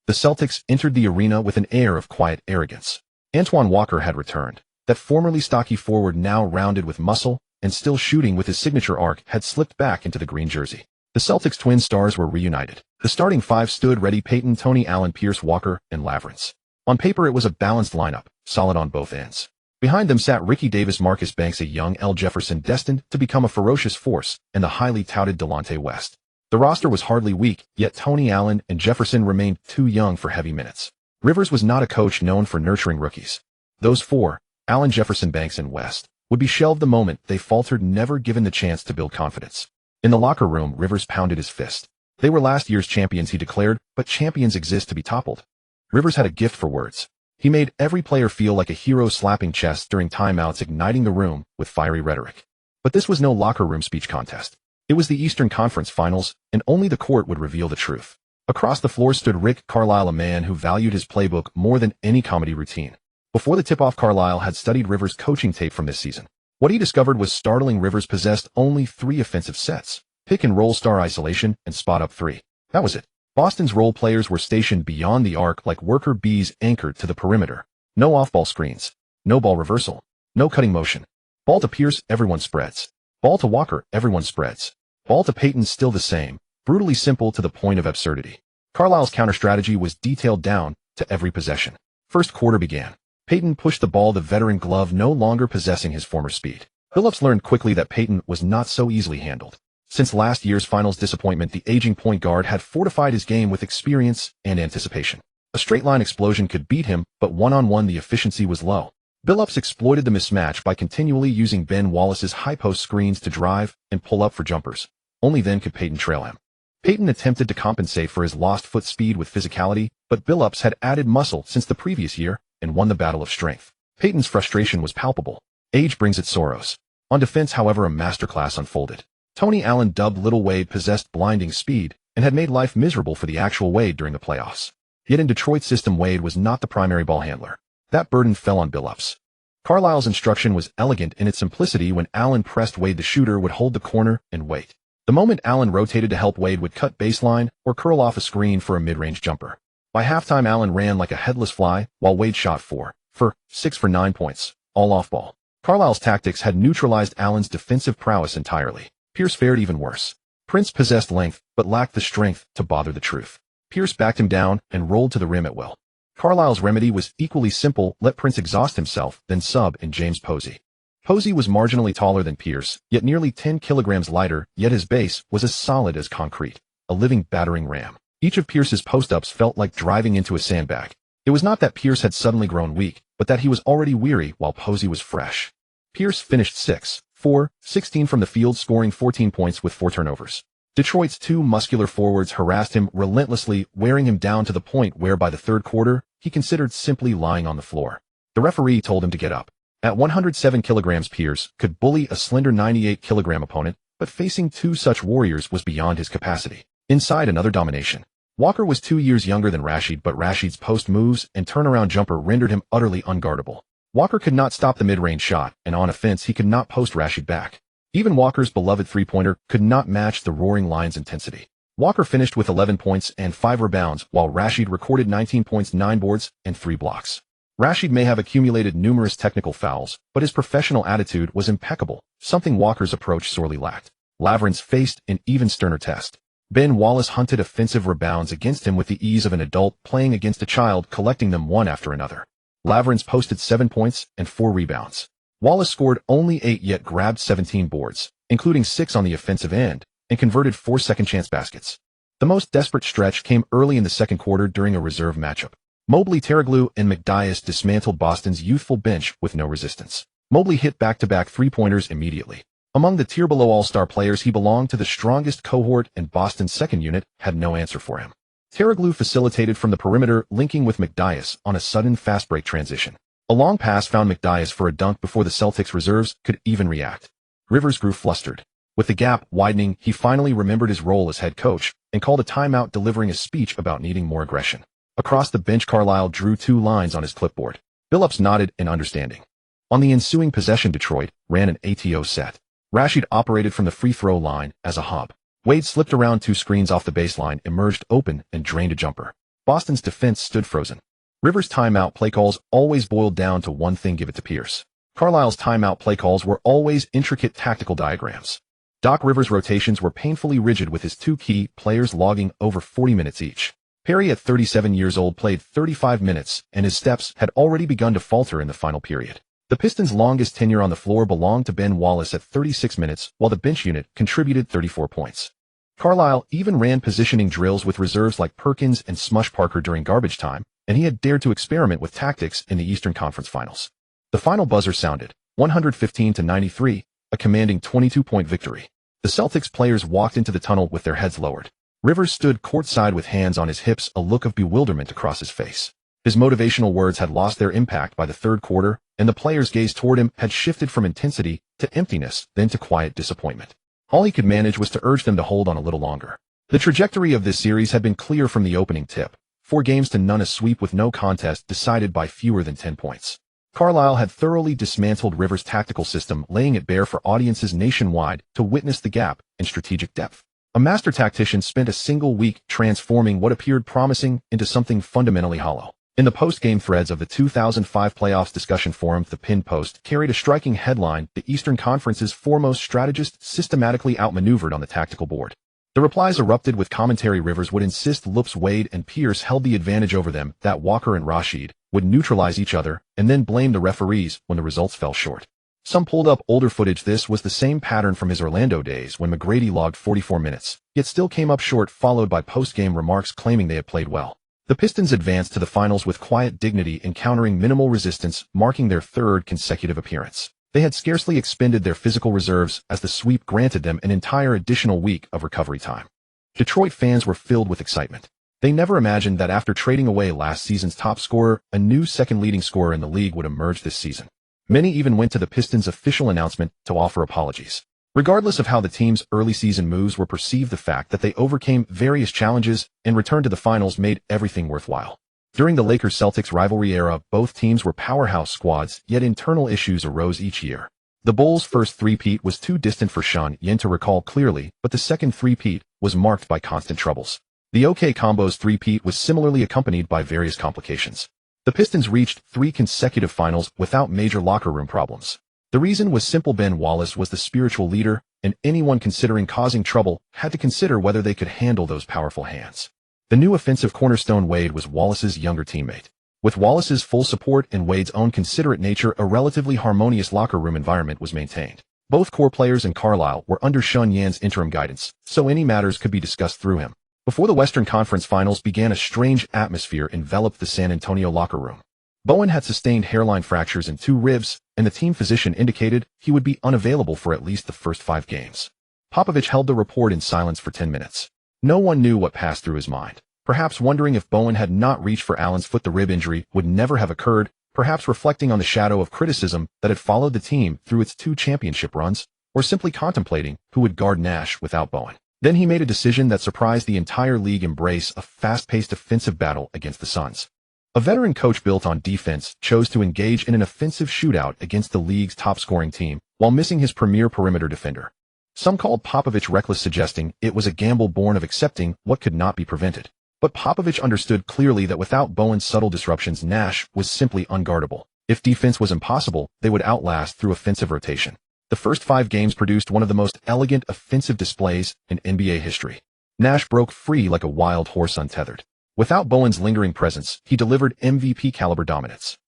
The Celtics entered the arena with an air of quiet arrogance. Antoine Walker had returned. That formerly stocky forward, now rounded with muscle and still shooting with his signature arc, had slipped back into the green jersey. The Celtics' twin stars were reunited. The starting 5 stood ready: Peyton, Tony, Allen, Pierce, Walker, and Lavrance. On paper, it was a balanced lineup, solid on both ends. Behind them sat Ricky Davis, Marcus Banks, a young L. Jefferson destined to become a ferocious force, and the highly touted Delonte West. The roster was hardly weak, yet Tony, Allen, and Jefferson remained too young for heavy minutes. Rivers was not a coach known for nurturing rookies. Those 4, Allen, Jefferson, Banks, and West, would be shelved the moment they faltered, never given the chance to build confidence. In the locker room, Rivers pounded his fist. They were last year's champions, he declared, but champions exist to be toppled. Rivers had a gift for words. He made every player feel like a hero, slapping chests during timeouts, igniting the room with fiery rhetoric. But this was no locker room speech contest. It was the Eastern Conference Finals, and only the court would reveal the truth. Across the floor stood Rick Carlisle, a man who valued his playbook more than any comedy routine. Before the tip-off, Carlisle had studied Rivers' coaching tape from this season. What he discovered was startling. Rivers possessed only 3 offensive sets: pick-and-roll, star isolation, and spot-up 3. That was it. Boston's role players were stationed beyond the arc like worker bees anchored to the perimeter. No off-ball screens. No ball reversal. No cutting motion. Ball to Pierce, everyone spreads. Ball to Walker, everyone spreads. Ball to Payton, still the same, brutally simple to the point of absurdity. Carlisle's counter strategy was detailed down to every possession. First quarter began. Payton pushed the ball, the veteran glove no longer possessing his former speed. Billups learned quickly that Payton was not so easily handled. Since last year's finals disappointment, the aging point guard had fortified his game with experience and anticipation. A straight-line explosion could beat him, but one-on-one the efficiency was low. Billups exploited the mismatch by continually using Ben Wallace's high-post screens to drive and pull up for jumpers. Only then could Payton trail him. Payton attempted to compensate for his lost foot speed with physicality, but Billups had added muscle since the previous year and won the battle of strength. Payton's frustration was palpable. Age brings its sorrows. On defense, however, a masterclass unfolded. Tony Allen, dubbed Little Wade, possessed blinding speed and had made life miserable for the actual Wade during the playoffs. Yet in Detroit's system, Wade was not the primary ball handler. That burden fell on Billups. Carlisle's instruction was elegant in its simplicity. When Allen pressed Wade, the shooter would hold the corner and wait. The moment Allen rotated to help, Wade would cut baseline or curl off a screen for a mid-range jumper. By halftime, Allen ran like a headless fly, while Wade shot 6 for 9 points, all off ball. Carlisle's tactics had neutralized Allen's defensive prowess entirely. Pierce fared even worse. Prince possessed length, but lacked the strength to bother the truth. Pierce backed him down and rolled to the rim at will. Carlisle's remedy was equally simple: let Prince exhaust himself, then sub in James Posey. Posey was marginally taller than Pierce, yet nearly 10 kilograms lighter, yet his base was as solid as concrete, a living battering ram. Each of Pierce's post-ups felt like driving into a sandbag. It was not that Pierce had suddenly grown weak, but that he was already weary while Posey was fresh. Pierce finished 6-for-16 from the field, scoring 14 points with 4 turnovers. Detroit's two muscular forwards harassed him relentlessly, wearing him down to the point where by the third quarter, he considered simply lying on the floor. The referee told him to get up. At 107 kilograms, Pierce could bully a slender 98-kilogram opponent, but facing two such warriors was beyond his capacity. Inside, another domination. Walker was 2 years younger than Rashid, but Rashid's post moves and turnaround jumper rendered him utterly unguardable. Walker could not stop the mid-range shot, and on offense he could not post Rashid back. Even Walker's beloved three-pointer could not match the roaring lion's intensity. Walker finished with 11 points and 5 rebounds, while Rashid recorded 19 points, 9 boards, and 3 blocks. Rashid may have accumulated numerous technical fouls, but his professional attitude was impeccable, something Walker's approach sorely lacked. Lavrens faced an even sterner test. Ben Wallace hunted offensive rebounds against him with the ease of an adult playing against a child, collecting them one after another. Lavrens posted 7 points and 4 rebounds. Wallace scored only 8, yet grabbed 17 boards, including 6 on the offensive end, and converted 4 second-chance baskets. The most desperate stretch came early in the second quarter during a reserve matchup. Mobley, Teraglu, and McDyess dismantled Boston's youthful bench with no resistance. Mobley hit back-to-back three-pointers immediately. Among the tier-below all-star players, he belonged to the strongest cohort, and Boston's second unit had no answer for him. Teraglu facilitated from the perimeter, linking with McDyess on a sudden fast-break transition. A long pass found McDyess for a dunk before the Celtics reserves could even react. Rivers grew flustered. With the gap widening, he finally remembered his role as head coach and called a timeout, delivering a speech about needing more aggression. Across the bench, Carlisle drew 2 lines on his clipboard. Billups nodded in understanding. On the ensuing possession, Detroit ran an ATO set. Rashid operated from the free throw line as a hub. Wade slipped around 2 screens off the baseline, emerged open, and drained a jumper. Boston's defense stood frozen. Rivers' timeout play calls always boiled down to one thing: give it to Pierce. Carlisle's timeout play calls were always intricate tactical diagrams. Doc Rivers' rotations were painfully rigid, with his 2 key players logging over 40 minutes each. Perry, at 37 years old, played 35 minutes, and his steps had already begun to falter in the final period. The Pistons' longest tenure on the floor belonged to Ben Wallace at 36 minutes, while the bench unit contributed 34 points. Carlisle even ran positioning drills with reserves like Perkins and Smush Parker during garbage time, and he had dared to experiment with tactics in the Eastern Conference Finals. The final buzzer sounded, 115-93, a commanding 22-point victory. The Celtics players walked into the tunnel with their heads lowered. Rivers stood courtside with hands on his hips, a look of bewilderment across his face. His motivational words had lost their impact by the third quarter, and the players' gaze toward him had shifted from intensity to emptiness, then to quiet disappointment. All he could manage was to urge them to hold on a little longer. The trajectory of this series had been clear from the opening tip: 4-0, a sweep with no contest decided by fewer than 10 points. Carlisle had thoroughly dismantled Rivers' tactical system, laying it bare for audiences nationwide to witness the gap in strategic depth. A master tactician spent a single week transforming what appeared promising into something fundamentally hollow. In the post-game threads of the 2005 playoffs discussion forum, the Pin Post carried a striking headline: "The Eastern Conference's foremost strategist systematically outmaneuvered on the tactical board." The replies erupted, with commentary Rivers would insist Loops, Wade, and Pierce held the advantage over them, that Walker and Rashid would neutralize each other, and then blame the referees when the results fell short. Some pulled up older footage. This was the same pattern from his Orlando days when McGrady logged 44 minutes, yet still came up short, followed by post-game remarks claiming they had played well. The Pistons advanced to the finals with quiet dignity, encountering minimal resistance, marking their third consecutive appearance. They had scarcely expended their physical reserves as the sweep granted them an entire additional week of recovery time. Detroit fans were filled with excitement. They never imagined that after trading away last season's top scorer, a new second leading scorer in the league would emerge this season. Many even went to the Pistons' official announcement to offer apologies. Regardless of how the team's early season moves were perceived, the fact that they overcame various challenges and returned to the finals made everything worthwhile. During the Lakers-Celtics rivalry era, both teams were powerhouse squads, yet internal issues arose each year. The Bulls' first three-peat was too distant for Shen Yan to recall clearly, but the second three-peat was marked by constant troubles. The OK Combo's three-peat was similarly accompanied by various complications. The Pistons reached 3 consecutive finals without major locker room problems. The reason was simple: Ben Wallace was the spiritual leader, and anyone considering causing trouble had to consider whether they could handle those powerful hands. The new offensive cornerstone Wade was Wallace's younger teammate. With Wallace's full support and Wade's own considerate nature, a relatively harmonious locker room environment was maintained. Both core players and Carlisle were under Shen Yan's interim guidance, so any matters could be discussed through him. Before the Western Conference Finals began, a strange atmosphere enveloped the San Antonio locker room. Bowen had sustained hairline fractures in 2 ribs, and the team physician indicated he would be unavailable for at least the first 5 games. Popovich held the report in silence for 10 minutes. No one knew what passed through his mind. Perhaps wondering if Bowen had not reached for Allen's foot, the rib injury would never have occurred, perhaps reflecting on the shadow of criticism that had followed the team through its 2 championship runs, or simply contemplating who would guard Nash without Bowen. Then he made a decision that surprised the entire league: embrace a fast-paced offensive battle against the Suns. A veteran coach built on defense chose to engage in an offensive shootout against the league's top-scoring team, while missing his premier perimeter defender. Some called Popovich reckless, suggesting it was a gamble born of accepting what could not be prevented. But Popovich understood clearly that without Bowen's subtle disruptions, Nash was simply unguardable. If defense was impossible, they would outlast through offensive rotation. The first 5 games produced one of the most elegant offensive displays in NBA history. Nash broke free like a wild horse untethered. Without Bowen's lingering presence, he delivered MVP-caliber dominance.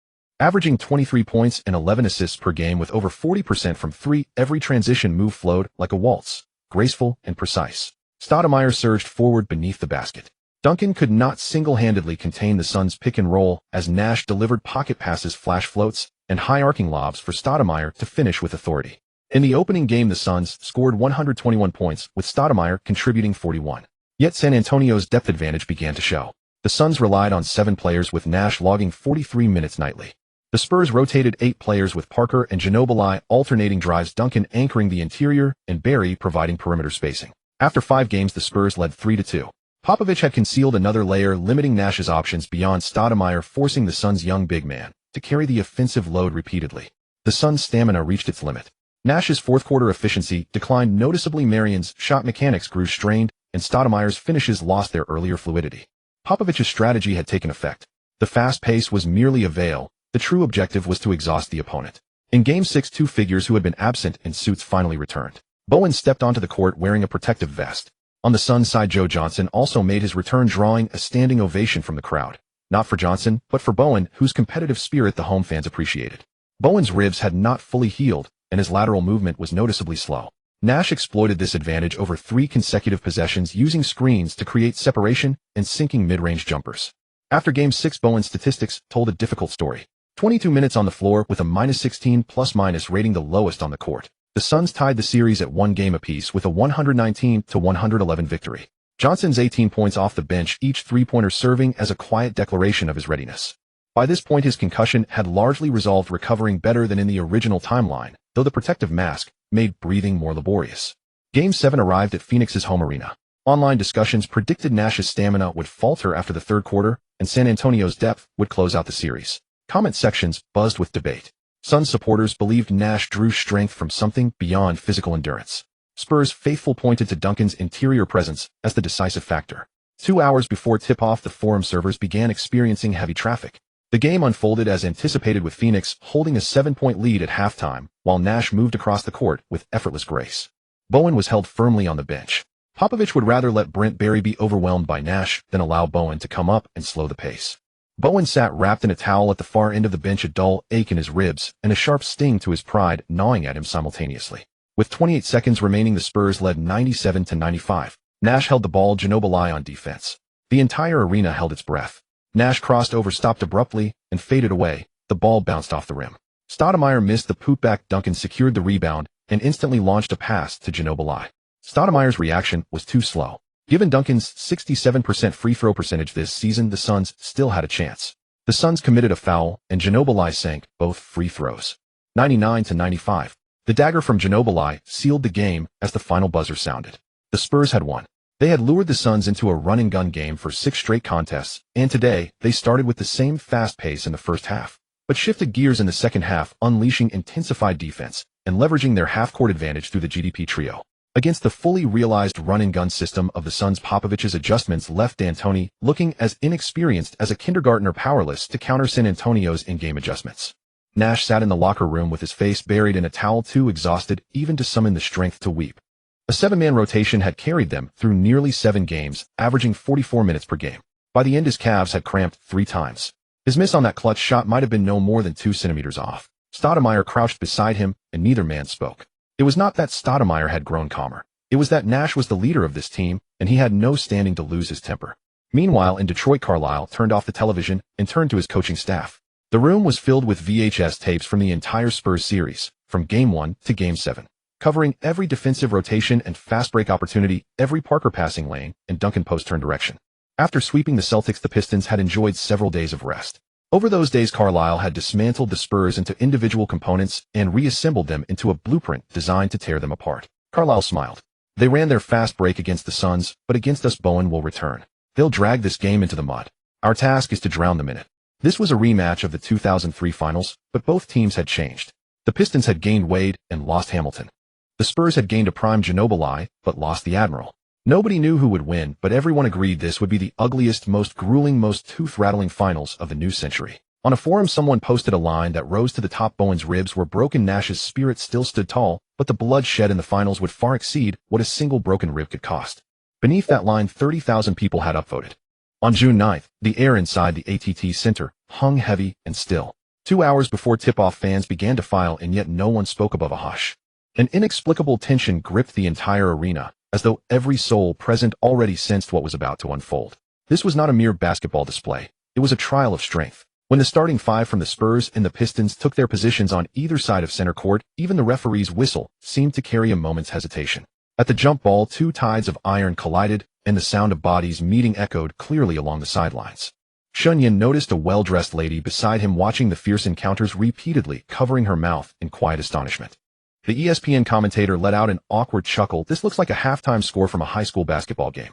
Averaging 23 points and 11 assists per game with over 40% from 3, every transition move flowed like a waltz, graceful and precise. Stoudemire surged forward beneath the basket. Duncan could not single-handedly contain the Suns' pick and roll, as Nash delivered pocket passes, flash floats, and high-arcing lobs for Stoudemire to finish with authority. In the opening game, the Suns scored 121 points, with Stoudemire contributing 41. Yet San Antonio's depth advantage began to show. The Suns relied on 7 players, with Nash logging 43 minutes nightly. The Spurs rotated 8 players, with Parker and Ginobili alternating drives, Duncan anchoring the interior, and Barry providing perimeter spacing. After 5 games, the Spurs led 3-2. Popovich had concealed another layer, limiting Nash's options beyond Stoudemire, forcing the Suns' young big man to carry the offensive load repeatedly. The Suns' stamina reached its limit. Nash's fourth-quarter efficiency declined noticeably, Marion's shot mechanics grew strained, and Stoudemire's finishes lost their earlier fluidity. Popovich's strategy had taken effect. The fast pace was merely a veil. The true objective was to exhaust the opponent. In Game 6, 2 figures who had been absent in suits finally returned. Bowen stepped onto the court wearing a protective vest. On the Suns' side, Joe Johnson also made his return, drawing a standing ovation from the crowd. Not for Johnson, but for Bowen, whose competitive spirit the home fans appreciated. Bowen's ribs had not fully healed, and his lateral movement was noticeably slow. Nash exploited this advantage over 3 consecutive possessions, using screens to create separation and sinking mid-range jumpers. After Game 6, Bowen's statistics told a difficult story. 22 minutes on the floor with a -16 plus-minus rating, the lowest on the court. The Suns tied the series at 1 game apiece with a 119-111 victory. Johnson's 18 points off the bench, each three-pointer serving as a quiet declaration of his readiness. By this point, his concussion had largely resolved, recovering better than in the original timeline, though the protective mask made breathing more laborious. Game 7 arrived at Phoenix's home arena. Online discussions predicted Nash's stamina would falter after the third quarter, and San Antonio's depth would close out the series. Comment sections buzzed with debate. Suns supporters believed Nash drew strength from something beyond physical endurance. Spurs faithful pointed to Duncan's interior presence as the decisive factor. 2 hours before tip-off, the forum servers began experiencing heavy traffic. The game unfolded as anticipated, with Phoenix holding a 7-point lead at halftime, while Nash moved across the court with effortless grace. Bowen was held firmly on the bench. Popovich would rather let Brent Barry be overwhelmed by Nash than allow Bowen to come up and slow the pace. Bowen sat wrapped in a towel at the far end of the bench, a dull ache in his ribs and a sharp sting to his pride gnawing at him simultaneously. With 28 seconds remaining, the Spurs led 97-95. Nash held the ball, Ginobili on defense. The entire arena held its breath. Nash crossed over, stopped abruptly, and faded away. The ball bounced off the rim. Stoudemire missed the putback. Duncan secured the rebound and instantly launched a pass to Ginobili. Stoudemire's reaction was too slow. Given Duncan's 67% free throw percentage this season, the Suns still had a chance. The Suns committed a foul, and Ginobili sank both free throws. 99-95. The dagger from Ginobili sealed the game as the final buzzer sounded. The Spurs had won. They had lured the Suns into a run-and-gun game for 6 straight contests, and today they started with the same fast pace in the first half, but shifted gears in the second half, unleashing intensified defense and leveraging their half-court advantage through the GDP trio. Against the fully realized run-and-gun system of the Suns, Popovich's adjustments left D'Antoni looking as inexperienced as a kindergartner, powerless to counter San Antonio's in-game adjustments. Nash sat in the locker room with his face buried in a towel, too exhausted even to summon the strength to weep. A 7-man rotation had carried them through nearly 7 games, averaging 44 minutes per game. By the end, his calves had cramped 3 times. His miss on that clutch shot might have been no more than 2 centimeters off. Stoudemire crouched beside him, and neither man spoke. It was not that Stoudemire had grown calmer. It was that Nash was the leader of this team, and he had no standing to lose his temper. Meanwhile, in Detroit, Carlisle turned off the television and turned to his coaching staff. The room was filled with VHS tapes from the entire Spurs series, from Game 1 to Game 7, covering every defensive rotation and fast break opportunity, every Parker passing lane and Duncan post turn direction. After sweeping the Celtics, the Pistons had enjoyed several days of rest. Over those days, Carlisle had dismantled the Spurs into individual components and reassembled them into a blueprint designed to tear them apart. Carlisle smiled. They ran their fast break against the Suns, but against us, Bowen will return. They'll drag this game into the mud. Our task is to drown them in it. This was a rematch of the 2003 finals, but both teams had changed. The Pistons had gained Wade and lost Hamilton. The Spurs had gained a prime Ginobili, but lost the Admiral. Nobody knew who would win, but everyone agreed this would be the ugliest, most grueling, most tooth-rattling finals of the new century. On a forum, someone posted a line that rose to the top: Bowen's ribs were broken, Nash's spirit still stood tall, but the blood shed in the finals would far exceed what a single broken rib could cost. Beneath that line, 30,000 people had upvoted. On June 9th, the air inside the AT&T Center hung heavy and still. 2 hours before tip-off, fans began to file, and yet no one spoke above a hush. An inexplicable tension gripped the entire arena, as though every soul present already sensed what was about to unfold. This was not a mere basketball display. It was a trial of strength. When the starting 5 from the Spurs and the Pistons took their positions on either side of center court, even the referee's whistle seemed to carry a moment's hesitation. At the jump ball, 2 tides of iron collided, and the sound of bodies meeting echoed clearly along the sidelines. Shen Yan noticed a well-dressed lady beside him watching the fierce encounters repeatedly, covering her mouth in quiet astonishment. The ESPN commentator let out an awkward chuckle. This looks like a halftime score from a high school basketball game.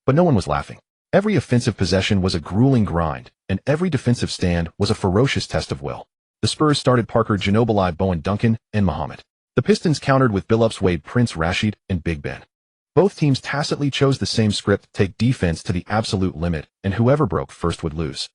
But no one was laughing. Every offensive possession was a grueling grind, and every defensive stand was a ferocious test of will. The Spurs started Parker, Ginobili, Bowen, Duncan, and Muhammad. The Pistons countered with Billups, Wade, Prince, Rashid, and Big Ben. Both teams tacitly chose the same script: take defense to the absolute limit, and whoever broke first would lose.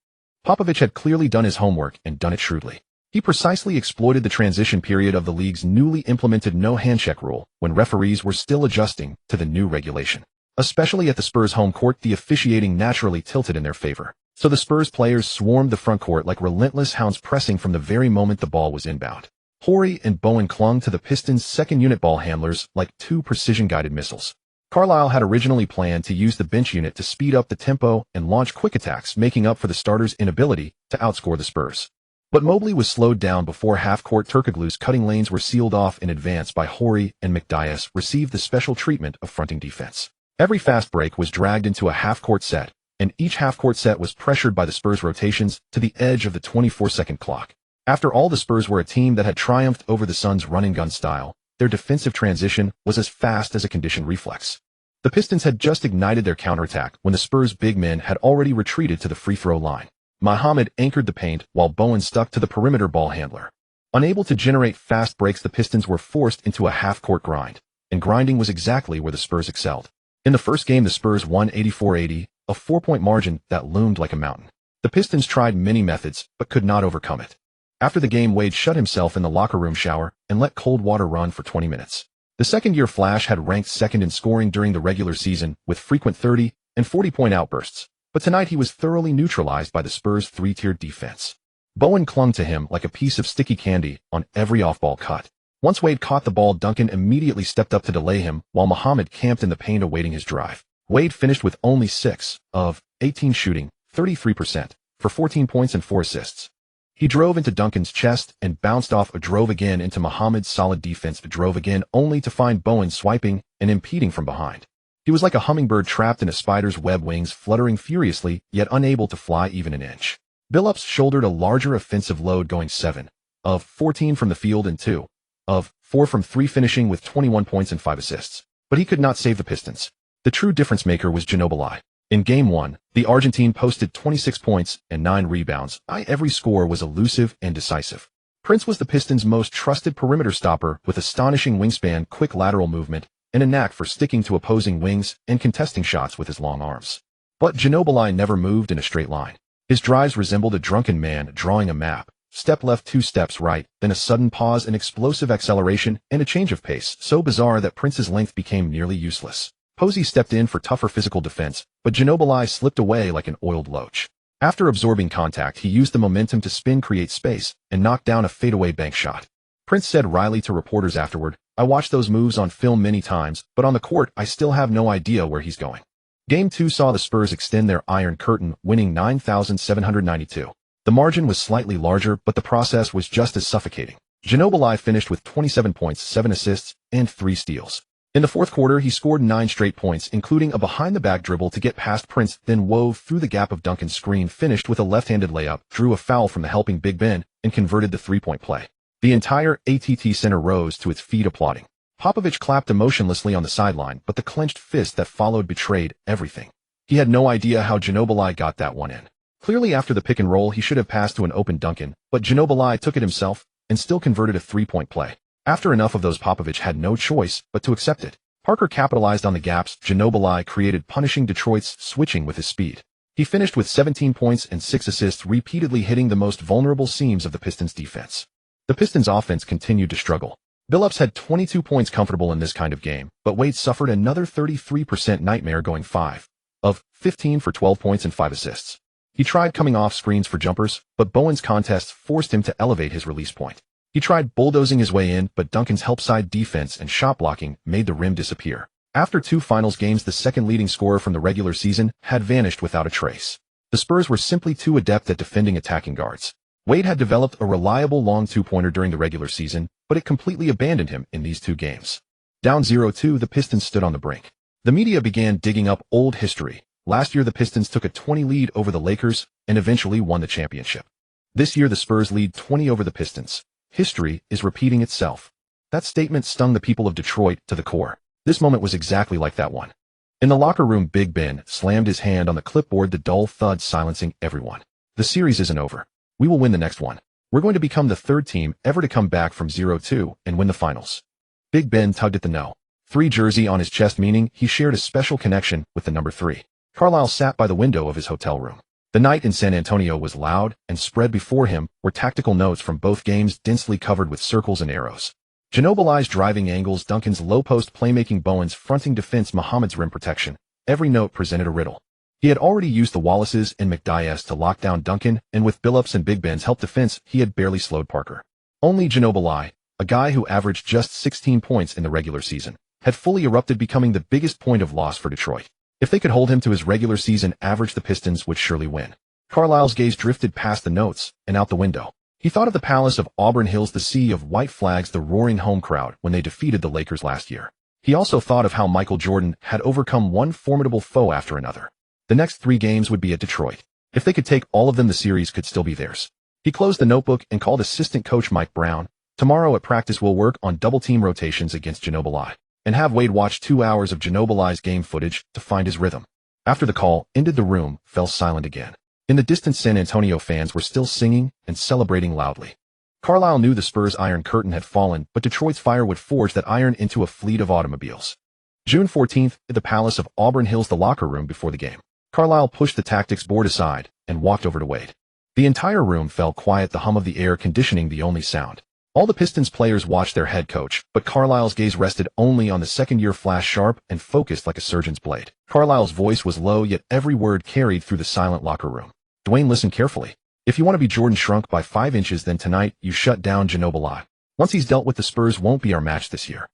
Popovich had clearly done his homework and done it shrewdly. He precisely exploited the transition period of the league's newly implemented no handshake rule when referees were still adjusting to the new regulation. Especially at the Spurs' home court, the officiating naturally tilted in their favor. So the Spurs players swarmed the front court like relentless hounds, pressing from the very moment the ball was inbound. Horry and Bowen clung to the Pistons' second-unit ball handlers like 2 precision-guided missiles. Carlisle had originally planned to use the bench unit to speed up the tempo and launch quick attacks, making up for the starters' inability to outscore the Spurs. But Mobley was slowed down before half-court. Turkoglu's cutting lanes were sealed off in advance by Horry, and McDyess received the special treatment of fronting defense. Every fast break was dragged into a half-court set, and each half-court set was pressured by the Spurs' rotations to the edge of the 24-second clock. After all, the Spurs were a team that had triumphed over the Suns' run-and-gun style. Their defensive transition was as fast as a conditioned reflex. The Pistons had just ignited their counterattack when the Spurs' big men had already retreated to the free-throw line. Muhammad anchored the paint while Bowen stuck to the perimeter ball handler. Unable to generate fast breaks, the Pistons were forced into a half-court grind, and grinding was exactly where the Spurs excelled. In the first game, the Spurs won 84-80, a 4-point margin that loomed like a mountain. The Pistons tried many methods, but could not overcome it. After the game, Wade shut himself in the locker room shower and let cold water run for 20 minutes. The second-year Flash had ranked second in scoring during the regular season with frequent 30 and 40-point outbursts, but tonight he was thoroughly neutralized by the Spurs' three-tiered defense. Bowen clung to him like a piece of sticky candy on every off-ball cut. Once Wade caught the ball, Duncan immediately stepped up to delay him while Muhammad camped in the paint awaiting his drive. Wade finished with only 6 of 18 shooting, 33%, for 14 points and 4 assists. He drove into Duncan's chest and bounced off, drove again into Muhammad's solid defense, drove again only to find Bowen swiping and impeding from behind. He was like a hummingbird trapped in a spider's web, wings fluttering furiously, yet unable to fly even an inch. Billups shouldered a larger offensive load, going 7 of 14 from the field and 2 of 4 from 3, finishing with 21 points and 5 assists. But he could not save the Pistons. The true difference maker was Ginobili. In Game 1, the Argentine posted 26 points and 9 rebounds. Every score was elusive and decisive. Prince was the Pistons' most trusted perimeter stopper with astonishing wingspan, quick lateral movement, and a knack for sticking to opposing wings and contesting shots with his long arms. But Ginobili never moved in a straight line. His drives resembled a drunken man drawing a map. Step left, 2 steps right, then a sudden pause, an explosive acceleration, and a change of pace so bizarre that Prince's length became nearly useless. Posey stepped in for tougher physical defense, but Ginobili slipped away like an oiled loach. After absorbing contact, he used the momentum to spin, create space, and knock down a fadeaway bank shot. Prince said wryly to reporters afterward, "I watched those moves on film many times, but on the court, I still have no idea where he's going." Game 2 saw the Spurs extend their Iron Curtain, winning 9,792. The margin was slightly larger, but the process was just as suffocating. Ginobili finished with 27 points, 7 assists, and 3 steals. In the fourth quarter, he scored 9 straight points, including a behind-the-back dribble to get past Prince, then wove through the gap of Duncan's screen, finished with a left-handed layup, drew a foul from the helping Big Ben, and converted the three-point play. The entire ATT Center rose to its feet applauding. Popovich clapped emotionlessly on the sideline, but the clenched fist that followed betrayed everything. He had no idea how Ginobili got that one in. Clearly, after the pick and roll, he should have passed to an open Duncan, but Ginobili took it himself and still converted a three-point play. After enough of those, Popovich had no choice but to accept it. Parker capitalized on the gaps Ginobili created, punishing Detroit's switching with his speed. He finished with 17 points and 6 assists, repeatedly hitting the most vulnerable seams of the Pistons' defense. The Pistons' offense continued to struggle. Billups had 22 points comfortable in this kind of game, but Wade suffered another 33% nightmare, going 5 of 15 for 12 points and 5 assists. He tried coming off screens for jumpers, but Bowen's contest forced him to elevate his release point. He tried bulldozing his way in, but Duncan's help-side defense and shot blocking made the rim disappear. After 2 finals games, the second leading scorer from the regular season had vanished without a trace. The Spurs were simply too adept at defending attacking guards. Wade had developed a reliable long two-pointer during the regular season, but it completely abandoned him in these 2 games. Down 0-2, the Pistons stood on the brink. The media began digging up old history. Last year, the Pistons took a 20 lead over the Lakers and eventually won the championship. This year, the Spurs lead 20 over the Pistons. History is repeating itself. That statement stung the people of Detroit to the core. This moment was exactly like that one. In the locker room, Big Ben slammed his hand on the clipboard, the dull thud silencing everyone. The series isn't over. We will win the next one. We're going to become the 3rd team ever to come back from 0-2 and win the finals. Big Ben tugged at the No. 3 jersey on his chest, meaning he shared a special connection with the number 3. Carlisle sat by the window of his hotel room. The night in San Antonio was loud, and spread before him were tactical notes from both games, densely covered with circles and arrows. Ginobili's driving angles, Duncan's low-post playmaking, Bowen's fronting defense, Muhammad's rim protection. Every note presented a riddle. He had already used the Wallaces and McDyess to lock down Duncan, and with Billups and Big Ben's help defense, he had barely slowed Parker. Only Ginobili, a guy who averaged just 16 points in the regular season, had fully erupted, becoming the biggest point of loss for Detroit. If they could hold him to his regular season average, the Pistons would surely win. Carlisle's gaze drifted past the notes and out the window. He thought of the palace of Auburn Hills, the sea of white flags, the roaring home crowd when they defeated the Lakers last year. He also thought of how Michael Jordan had overcome one formidable foe after another. The next 3 games would be at Detroit. If they could take all of them, the series could still be theirs. He closed the notebook and called assistant coach Mike Brown. Tomorrow at practice, we'll work on double-team rotations against Ginobili, and have Wade watch 2 hours of Ginobili's game footage to find his rhythm. After the call ended, the room fell silent again. In the distance, San Antonio fans were still singing and celebrating loudly. Carlisle knew the Spurs' Iron Curtain had fallen, but Detroit's fire would forge that iron into a fleet of automobiles. June 14th, at the palace of Auburn Hills, the locker room before the game. Carlisle pushed the tactics board aside and walked over to Wade. The entire room fell quiet, the hum of the air conditioning the only sound. All the Pistons players watched their head coach, but Carlisle's gaze rested only on the second-year flash, sharp and focused like a surgeon's blade. Carlisle's voice was low, yet every word carried through the silent locker room. Dwyane, listen carefully. If you want to be Jordan shrunk by 5 inches, then tonight you shut down Ginobili. Once he's dealt with, the Spurs won't be our match this year.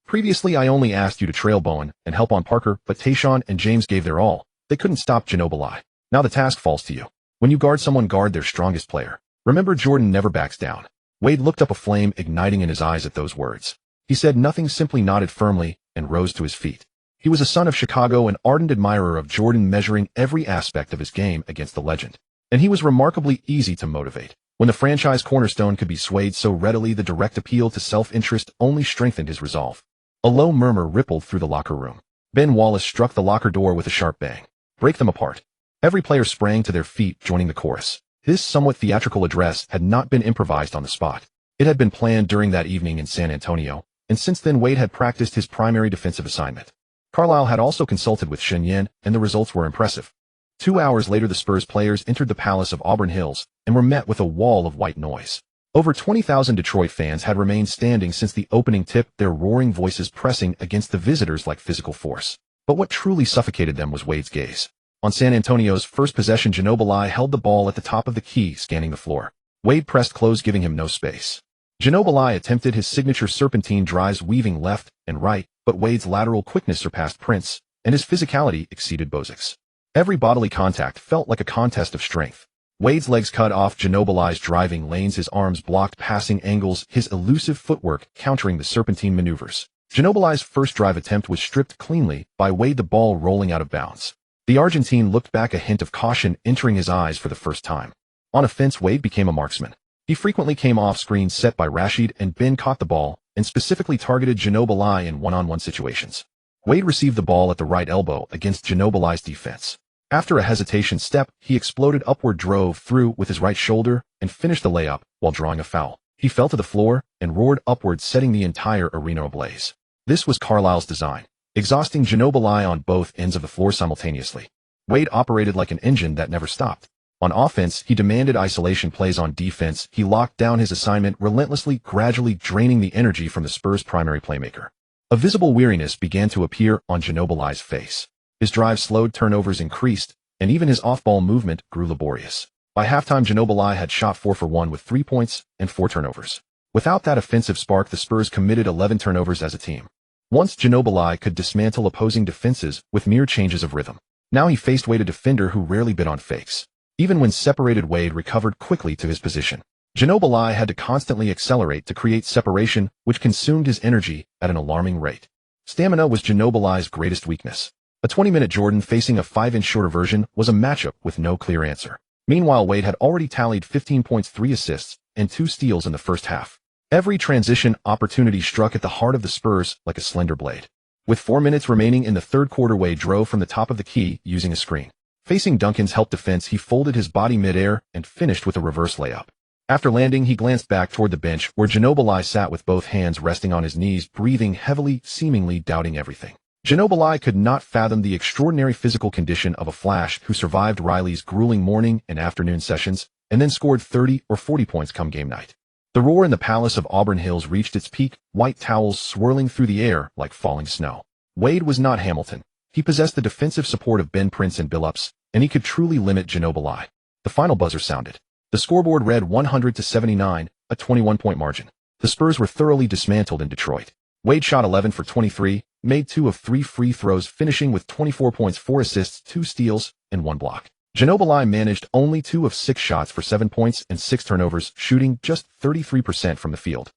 Previously, I only asked you to trail Bowen and help on Parker, but Tayshaun and James gave their all. They couldn't stop Ginobili. Now the task falls to you. When you guard someone, guard their strongest player. Remember, Jordan never backs down. Wade looked up, a flame igniting in his eyes at those words. He said nothing, simply nodded firmly and rose to his feet. He was a son of Chicago, an ardent admirer of Jordan, measuring every aspect of his game against the legend. And he was remarkably easy to motivate. When the franchise cornerstone could be swayed so readily, the direct appeal to self-interest only strengthened his resolve. A low murmur rippled through the locker room. Ben Wallace struck the locker door with a sharp bang. Break them apart. Every player sprang to their feet, joining the chorus. This somewhat theatrical address had not been improvised on the spot. It had been planned during that evening in San Antonio, and since then Wade had practiced his primary defensive assignment. Carlisle had also consulted with Shen Yan, and the results were impressive. 2 hours later, the Spurs players entered the Palace of Auburn Hills and were met with a wall of white noise. Over 20,000 Detroit fans had remained standing since the opening tip, their roaring voices pressing against the visitors like physical force. But what truly suffocated them was Wade's gaze. On San Antonio's first possession, Ginobili held the ball at the top of the key, scanning the floor. Wade pressed close, giving him no space. Ginobili attempted his signature serpentine drives, weaving left and right, but Wade's lateral quickness surpassed Prince, and his physicality exceeded Bozik's. Every bodily contact felt like a contest of strength. Wade's legs cut off Ginobili's driving lanes, his arms blocked passing angles, his elusive footwork countering the serpentine maneuvers. Ginobili's first drive attempt was stripped cleanly by Wade, the ball rolling out of bounds. The Argentine looked back, a hint of caution entering his eyes for the first time. On offense, Wade became a marksman. He frequently came off screens set by Rashid, and Ben caught the ball and specifically targeted Ginobili in one-on-one situations. Wade received the ball at the right elbow against Ginobili's defense. After a hesitation step, he exploded upward, drove through with his right shoulder, and finished the layup while drawing a foul. He fell to the floor and roared upward, setting the entire arena ablaze. This was Carlisle's design, exhausting Ginobili on both ends of the floor simultaneously. Wade operated like an engine that never stopped. On offense, he demanded isolation plays. On defense, he locked down his assignment relentlessly, gradually draining the energy from the Spurs' primary playmaker. A visible weariness began to appear on Ginobili's face. His drive slowed, turnovers increased, and even his off-ball movement grew laborious. By halftime, Ginobili had shot 4 for 1 with 3 points and 4 turnovers. Without that offensive spark, the Spurs committed 11 turnovers as a team. Once Ginobili could dismantle opposing defenses with mere changes of rhythm. Now he faced Wade, a defender who rarely bit on fakes. Even when separated, Wade recovered quickly to his position. Ginobili had to constantly accelerate to create separation, which consumed his energy at an alarming rate. Stamina was Ginobili's greatest weakness. A 20-minute Jordan facing a 5-inch shorter version was a matchup with no clear answer. Meanwhile, Wade had already tallied 15 points, 3 assists, and 2 steals in the first half. Every transition opportunity struck at the heart of the Spurs like a slender blade. With 4 minutes remaining in the third quarter, Wade drove from the top of the key using a screen. Facing Duncan's help defense, he folded his body midair and finished with a reverse layup. After landing, he glanced back toward the bench where Ginobili sat with both hands resting on his knees, breathing heavily, seemingly doubting everything. Ginobili could not fathom the extraordinary physical condition of a Flash who survived Riley's grueling morning and afternoon sessions and then scored 30 or 40 points come game night. The roar in the Palace of Auburn Hills reached its peak, white towels swirling through the air like falling snow. Wade was not Hamilton. He possessed the defensive support of Ben Prince and Billups, and he could truly limit Ginobili. The final buzzer sounded. The scoreboard read 100-79, a 21-point margin. The Spurs were thoroughly dismantled in Detroit. Wade shot 11 for 23, made 2 of 3 free throws, finishing with 24 points, 4 assists, 2 steals, and 1 block. Ginobili managed only 2 of 6 shots for 7 points and 6 turnovers, shooting just 33% from the field.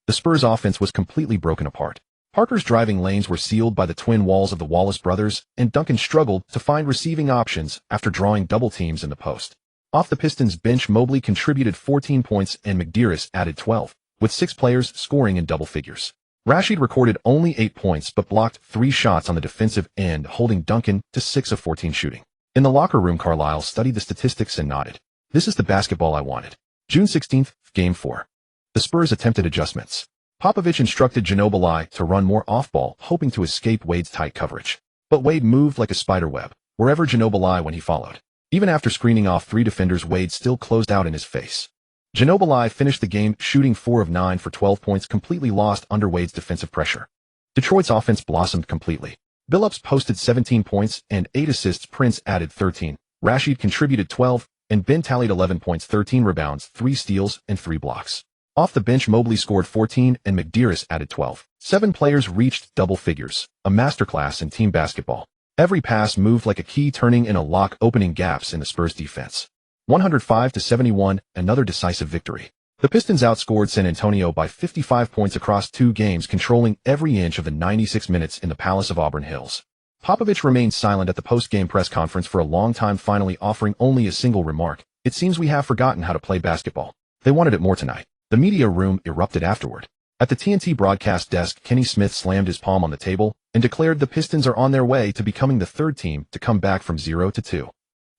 The Spurs' offense was completely broken apart. Parker's driving lanes were sealed by the twin walls of the Wallace brothers, and Duncan struggled to find receiving options after drawing double teams in the post. Off the Pistons' bench, Mobley contributed 14 points and McDearest added 12, with 6 players scoring in double figures. Rashid recorded only 8 points but blocked 3 shots on the defensive end, holding Duncan to 6 of 14 shooting. In the locker room, Carlisle studied the statistics and nodded. This is the basketball I wanted. June 16th, Game 4. The Spurs attempted adjustments. Popovich instructed Ginobili to run more off-ball, hoping to escape Wade's tight coverage. But Wade moved like a spiderweb, wherever Ginobili when he followed. Even after screening off 3 defenders, Wade still closed out in his face. Ginobili finished the game shooting 4 of 9 for 12 points, completely lost under Wade's defensive pressure. Detroit's offense blossomed completely. Billups posted 17 points and 8 assists, Prince added 13, Rashid contributed 12, and Ben tallied 11 points, 13 rebounds, 3 steals, and 3 blocks. Off the bench, Mobley scored 14 and McDearest added 12. 7 players reached double figures, a masterclass in team basketball. Every pass moved like a key, turning in a lock, opening gaps in the Spurs defense. 105-71, another decisive victory. The Pistons outscored San Antonio by 55 points across 2 games, controlling every inch of the 96 minutes in the Palace of Auburn Hills. Popovich remained silent at the post-game press conference for a long time, finally offering only a single remark: "It seems we have forgotten how to play basketball. They wanted it more tonight." The media room erupted afterward. At the TNT broadcast desk, Kenny Smith slammed his palm on the table and declared the Pistons are on their way to becoming the 3rd team to come back from 0-2.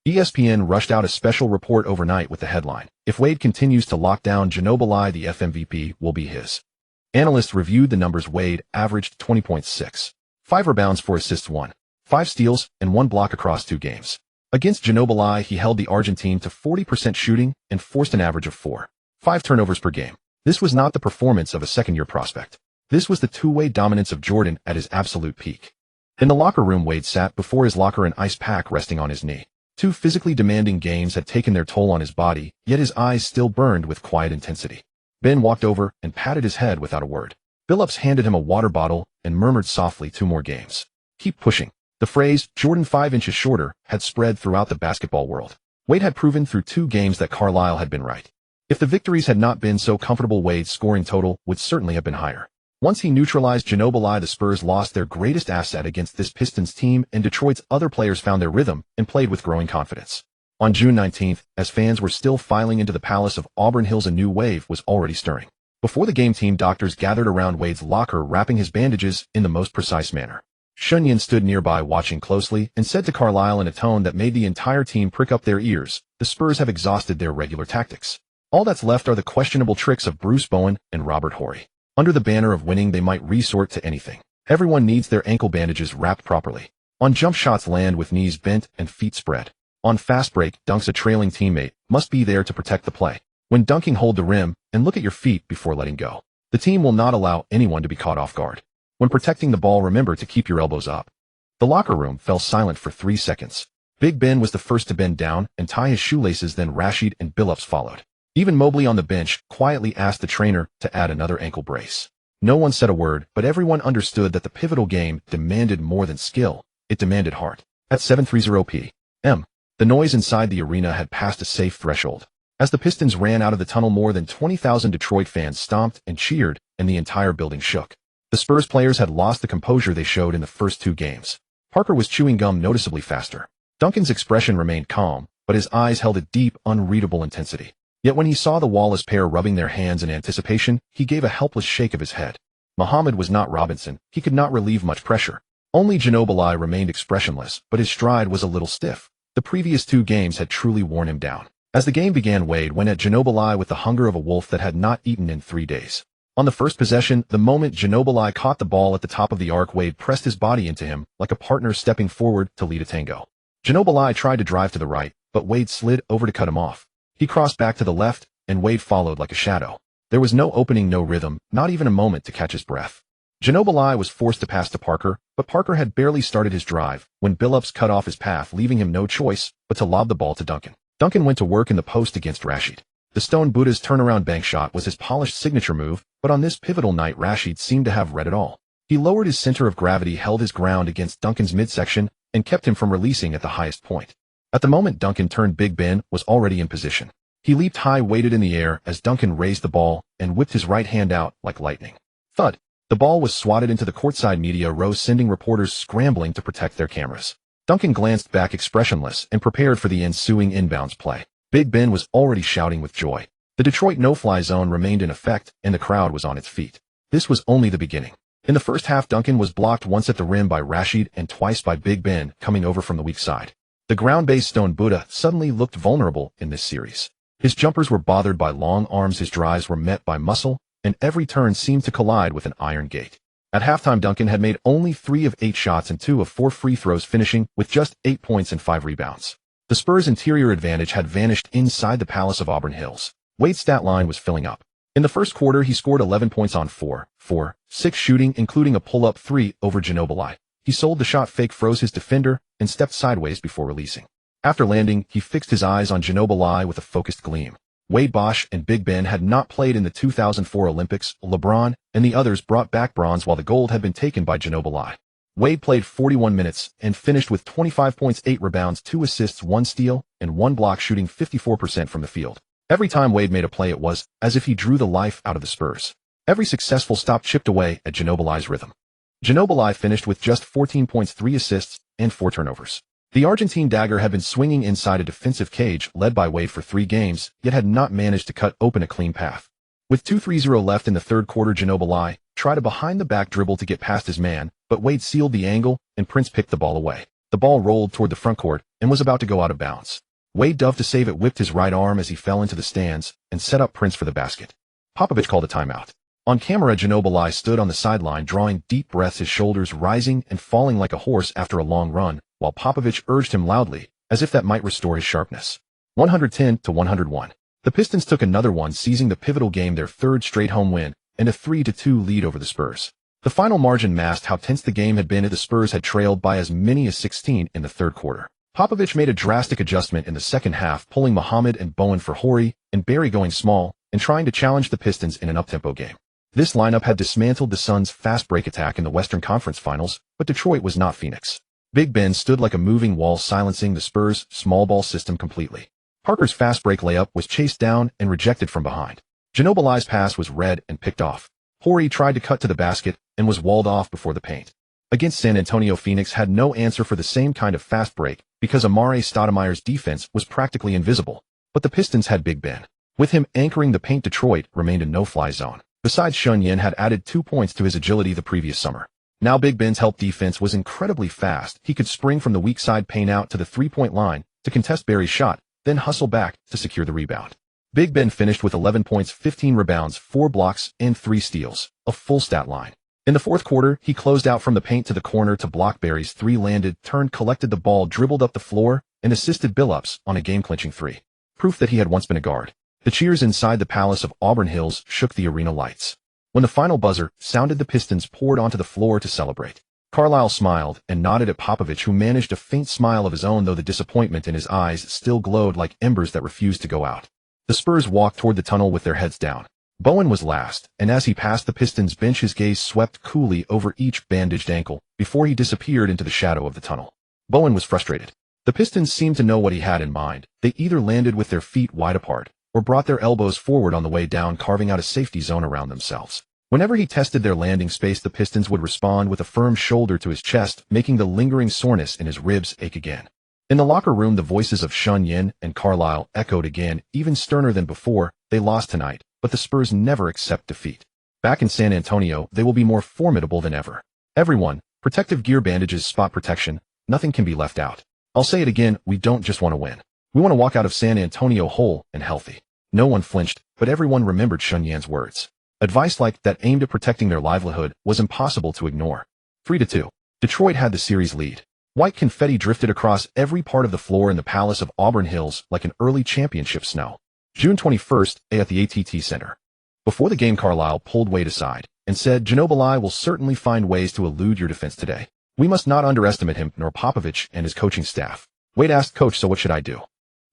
ESPN rushed out a special report overnight with the headline: "If Wade continues to lock down Ginobili, the MVP will be his." Analysts reviewed the numbers. Wade averaged 20.6, 5 rebounds, 4 assists, 5 steals, and 1 block across 2 games. Against Ginobili, he held the Argentine to 40% shooting and forced an average of 4.5 turnovers per game. This was not the performance of a second-year prospect. This was the two-way dominance of Jordan at his absolute peak. In the locker room, Wade sat before his locker, an ice pack resting on his knee. 2 physically demanding games had taken their toll on his body, yet his eyes still burned with quiet intensity. Ben walked over and patted his head without a word. Billups handed him a water bottle and murmured softly, "2 more games. Keep pushing." The phrase, "Jordan 5 inches shorter," had spread throughout the basketball world. Wade had proven through 2 games that Carlisle had been right. If the victories had not been so comfortable, Wade's scoring total would certainly have been higher. Once he neutralized Ginobili, the Spurs lost their greatest asset against this Pistons team, and Detroit's other players found their rhythm and played with growing confidence. On June 19th, as fans were still filing into the Palace of Auburn Hills, a new wave was already stirring. Before the game, team doctors gathered around Wade's locker, wrapping his bandages in the most precise manner. Shen Yan stood nearby watching closely and said to Carlisle in a tone that made the entire team prick up their ears, "The Spurs have exhausted their regular tactics. All that's left are the questionable tricks of Bruce Bowen and Robert Horry. Under the banner of winning, they might resort to anything. Everyone needs their ankle bandages wrapped properly. On jump shots, land with knees bent and feet spread. On fast break dunks, a trailing teammate must be there to protect the play. When dunking, hold the rim and look at your feet before letting go. The team will not allow anyone to be caught off guard. When protecting the ball, remember to keep your elbows up." The locker room fell silent for 3 seconds. Big Ben was the first to bend down and tie his shoelaces, then Rashid and Billups followed. Even Mobley on the bench quietly asked the trainer to add another ankle brace. No one said a word, but everyone understood that the pivotal game demanded more than skill. It demanded heart. At 7:30 p.m., the noise inside the arena had passed a safe threshold. As the Pistons ran out of the tunnel, more than 20,000 Detroit fans stomped and cheered, and the entire building shook. The Spurs players had lost the composure they showed in the first 2 games. Parker was chewing gum noticeably faster. Duncan's expression remained calm, but his eyes held a deep, unreadable intensity. Yet when he saw the Wallace pair rubbing their hands in anticipation, he gave a helpless shake of his head. Muhammad was not Robinson. He could not relieve much pressure. Only Ginobili remained expressionless, but his stride was a little stiff. The previous 2 games had truly worn him down. As the game began, Wade went at Ginobili with the hunger of a wolf that had not eaten in 3 days. On the first possession, the moment Ginobili caught the ball at the top of the arc, Wade pressed his body into him, like a partner stepping forward to lead a tango. Ginobili tried to drive to the right, but Wade slid over to cut him off. He crossed back to the left, and Wade followed like a shadow. There was no opening, no rhythm, not even a moment to catch his breath. Ginobili was forced to pass to Parker, but Parker had barely started his drive when Billups cut off his path, leaving him no choice but to lob the ball to Duncan. Duncan went to work in the post against Rashid. The Stone Buddha's turnaround bank shot was his polished signature move, but on this pivotal night, Rashid seemed to have read it all. He lowered his center of gravity, held his ground against Duncan's midsection, and kept him from releasing at the highest point. At the moment Duncan turned, Big Ben was already in position. He leaped high, weighted in the air as Duncan raised the ball and whipped his right hand out like lightning. Thud! The ball was swatted into the courtside media row, sending reporters scrambling to protect their cameras. Duncan glanced back expressionless and prepared for the ensuing inbounds play. Big Ben was already shouting with joy. The Detroit no-fly zone remained in effect, and the crowd was on its feet. This was only the beginning. In the first half, Duncan was blocked once at the rim by Rashid and twice by Big Ben coming over from the weak side. The ground-based Stone Buddha suddenly looked vulnerable in this series. His jumpers were bothered by long arms, his drives were met by muscle, and every turn seemed to collide with an iron gate. At halftime, Duncan had made only 3 of 8 shots and 2 of 4 free throws, finishing with just 8 points and 5 rebounds. The Spurs' interior advantage had vanished inside the Palace of Auburn Hills. Wade's stat line was filling up. In the first quarter, he scored 11 points on 4-6 shooting, including a pull-up 3 over Ginobili. He sold the shot fake, froze his defender, and stepped sideways before releasing. After landing, he fixed his eyes on Ginobili with a focused gleam. Wade, Bosh, and Big Ben had not played in the 2004 Olympics. LeBron and the others brought back bronze while the gold had been taken by Ginobili. Wade played 41 minutes and finished with 25 points, 8 rebounds, 2 assists, 1 steal, and 1 block, shooting 54% from the field. Every time Wade made a play, it was as if he drew the life out of the Spurs. Every successful stop chipped away at Ginobili's rhythm. Ginobili finished with just 14 points, 3 assists, and 4 turnovers. The Argentine dagger had been swinging inside a defensive cage led by Wade for 3 games, yet had not managed to cut open a clean path. With 2:30 left in the third quarter, Ginobili tried a behind-the-back dribble to get past his man, but Wade sealed the angle, and Prince picked the ball away. The ball rolled toward the front court and was about to go out of bounds. Wade dove to save it, whipped his right arm as he fell into the stands, and set up Prince for the basket. Popovich called a timeout. On camera, Ginobili stood on the sideline drawing deep breaths, his shoulders rising and falling like a horse after a long run, while Popovich urged him loudly, as if that might restore his sharpness. 110-101. The Pistons took another one, seizing the pivotal game, their 3rd straight home win, and a 3-2 lead over the Spurs. The final margin masked how tense the game had been, as the Spurs had trailed by as many as 16 in the third quarter. Popovich made a drastic adjustment in the second half, pulling Muhammad and Bowen for Horry and Barry going small and trying to challenge the Pistons in an up-tempo game. This lineup had dismantled the Suns' fast break attack in the Western Conference Finals, but Detroit was not Phoenix. Big Ben stood like a moving wall, silencing the Spurs' small ball system completely. Parker's fast break layup was chased down and rejected from behind. Ginobili's pass was read and picked off. Horry tried to cut to the basket and was walled off before the paint. Against San Antonio, Phoenix had no answer for the same kind of fast break because Amare Stoudemire's defense was practically invisible. But the Pistons had Big Ben. With him anchoring the paint, Detroit remained a no-fly zone. Besides, Shen Yan had added 2 points to his agility the previous summer. Now Big Ben's help defense was incredibly fast. He could spring from the weak side paint out to the three-point line to contest Barry's shot, then hustle back to secure the rebound. Big Ben finished with 11 points, 15 rebounds, 4 blocks, and 3 steals, a full stat line. In the fourth quarter, he closed out from the paint to the corner to block Barry's 3, landed, turned, collected the ball, dribbled up the floor, and assisted Billups on a game-clinching 3. Proof that he had once been a guard. The cheers inside the Palace of Auburn Hills shook the arena lights. When the final buzzer sounded, the Pistons poured onto the floor to celebrate. Carlisle smiled and nodded at Popovich, who managed a faint smile of his own, though the disappointment in his eyes still glowed like embers that refused to go out. The Spurs walked toward the tunnel with their heads down. Bowen was last, and as he passed the Pistons bench, his gaze swept coolly over each bandaged ankle before he disappeared into the shadow of the tunnel. Bowen was frustrated. The Pistons seemed to know what he had in mind. They either landed with their feet wide apart or brought their elbows forward on the way down, carving out a safety zone around themselves. Whenever he tested their landing space, the Pistons would respond with a firm shoulder to his chest, making the lingering soreness in his ribs ache again. In the locker room, the voices of Shen Yan and Carlisle echoed again, even sterner than before. They lost tonight, but the Spurs never accept defeat. Back in San Antonio, they will be more formidable than ever. Everyone, protective gear, bandages, spot protection, nothing can be left out. I'll say it again, we don't just want to win. We want to walk out of San Antonio whole and healthy. No one flinched, but everyone remembered Shen Yan's words. Advice like that aimed at protecting their livelihood was impossible to ignore. 3-2. Detroit had the series lead. White confetti drifted across every part of the floor in the Palace of Auburn Hills like an early championship snow. June 21st, at the AT&T Center. Before the game, Carlisle pulled Wade aside and said, "Ginobili will certainly find ways to elude your defense today. We must not underestimate him nor Popovich and his coaching staff." Wade asked, "Coach, so what should I do?"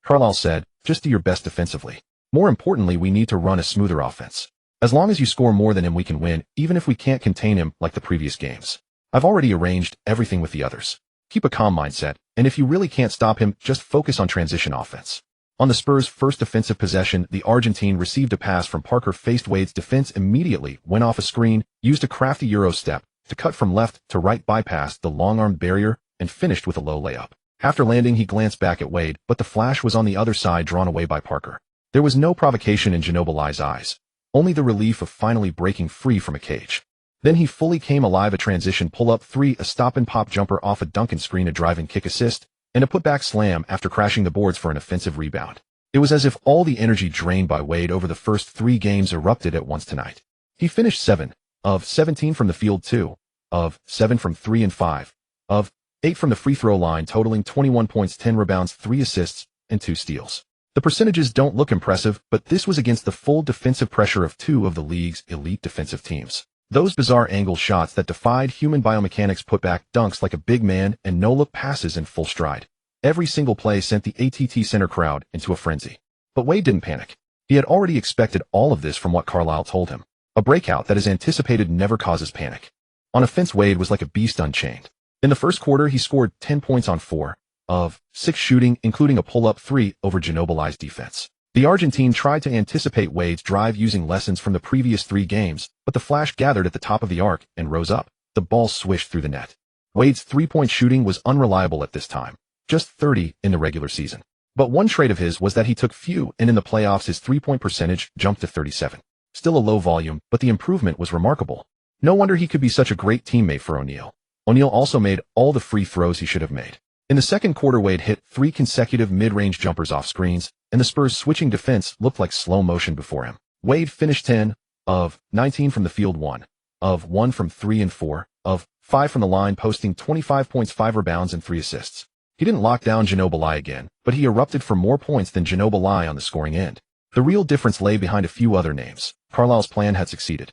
Carlisle said, "Just do your best defensively. More importantly, we need to run a smoother offense. As long as you score more than him, we can win, even if we can't contain him like the previous games. I've already arranged everything with the others. Keep a calm mindset, and if you really can't stop him, just focus on transition offense." On the Spurs' first defensive possession, the Argentine received a pass from Parker, faced Wade's defense immediately, went off a screen, used a crafty Euro step to cut from left to right, bypassed the long-armed barrier, and finished with a low layup. After landing, he glanced back at Wade, but the flash was on the other side, drawn away by Parker. There was no provocation in Ginobili's eyes, only the relief of finally breaking free from a cage. Then he fully came alive, a transition pull-up 3, a stop-and-pop jumper off a Duncan screen, a drive-and kick assist, and a putback slam after crashing the boards for an offensive rebound. It was as if all the energy drained by Wade over the first 3 games erupted at once tonight. He finished 7 of 17 from the field 2, of 7 from 3 and 5, of 8 from the free throw line, totaling 21 points, 10 rebounds, 3 assists, and 2 steals. The percentages don't look impressive, but this was against the full defensive pressure of two of the league's elite defensive teams. Those bizarre angle shots that defied human biomechanics, put back dunks like a big man, and no-look passes in full stride. Every single play sent the AT&T Center crowd into a frenzy. But Wade didn't panic. He had already expected all of this from what Carlisle told him. A breakout that is anticipated never causes panic. On offense, Wade was like a beast unchained. In the first quarter, he scored 10 points on 4 of 6 shooting, including a pull-up 3 over Ginobili's defense. The Argentine tried to anticipate Wade's drive using lessons from the previous 3 games, but the flash gathered at the top of the arc and rose up. The ball swished through the net. Wade's three-point shooting was unreliable at this time, just 30 in the regular season. But one trait of his was that he took few, and in the playoffs his three-point percentage jumped to 37. Still a low volume, but the improvement was remarkable. No wonder he could be such a great teammate for O'Neal. O'Neal also made all the free throws he should have made. In the second quarter, Wade hit 3 consecutive mid-range jumpers off screens, and the Spurs' switching defense looked like slow motion before him. Wade finished 10 of 19 from the field, 1 of 1 from 3 and 4 of 5 from the line, posting 25 points, 5 rebounds, and 3 assists. He didn't lock down Ginobili again, but he erupted for more points than Ginobili on the scoring end. The real difference lay behind a few other names. Carlisle's plan had succeeded.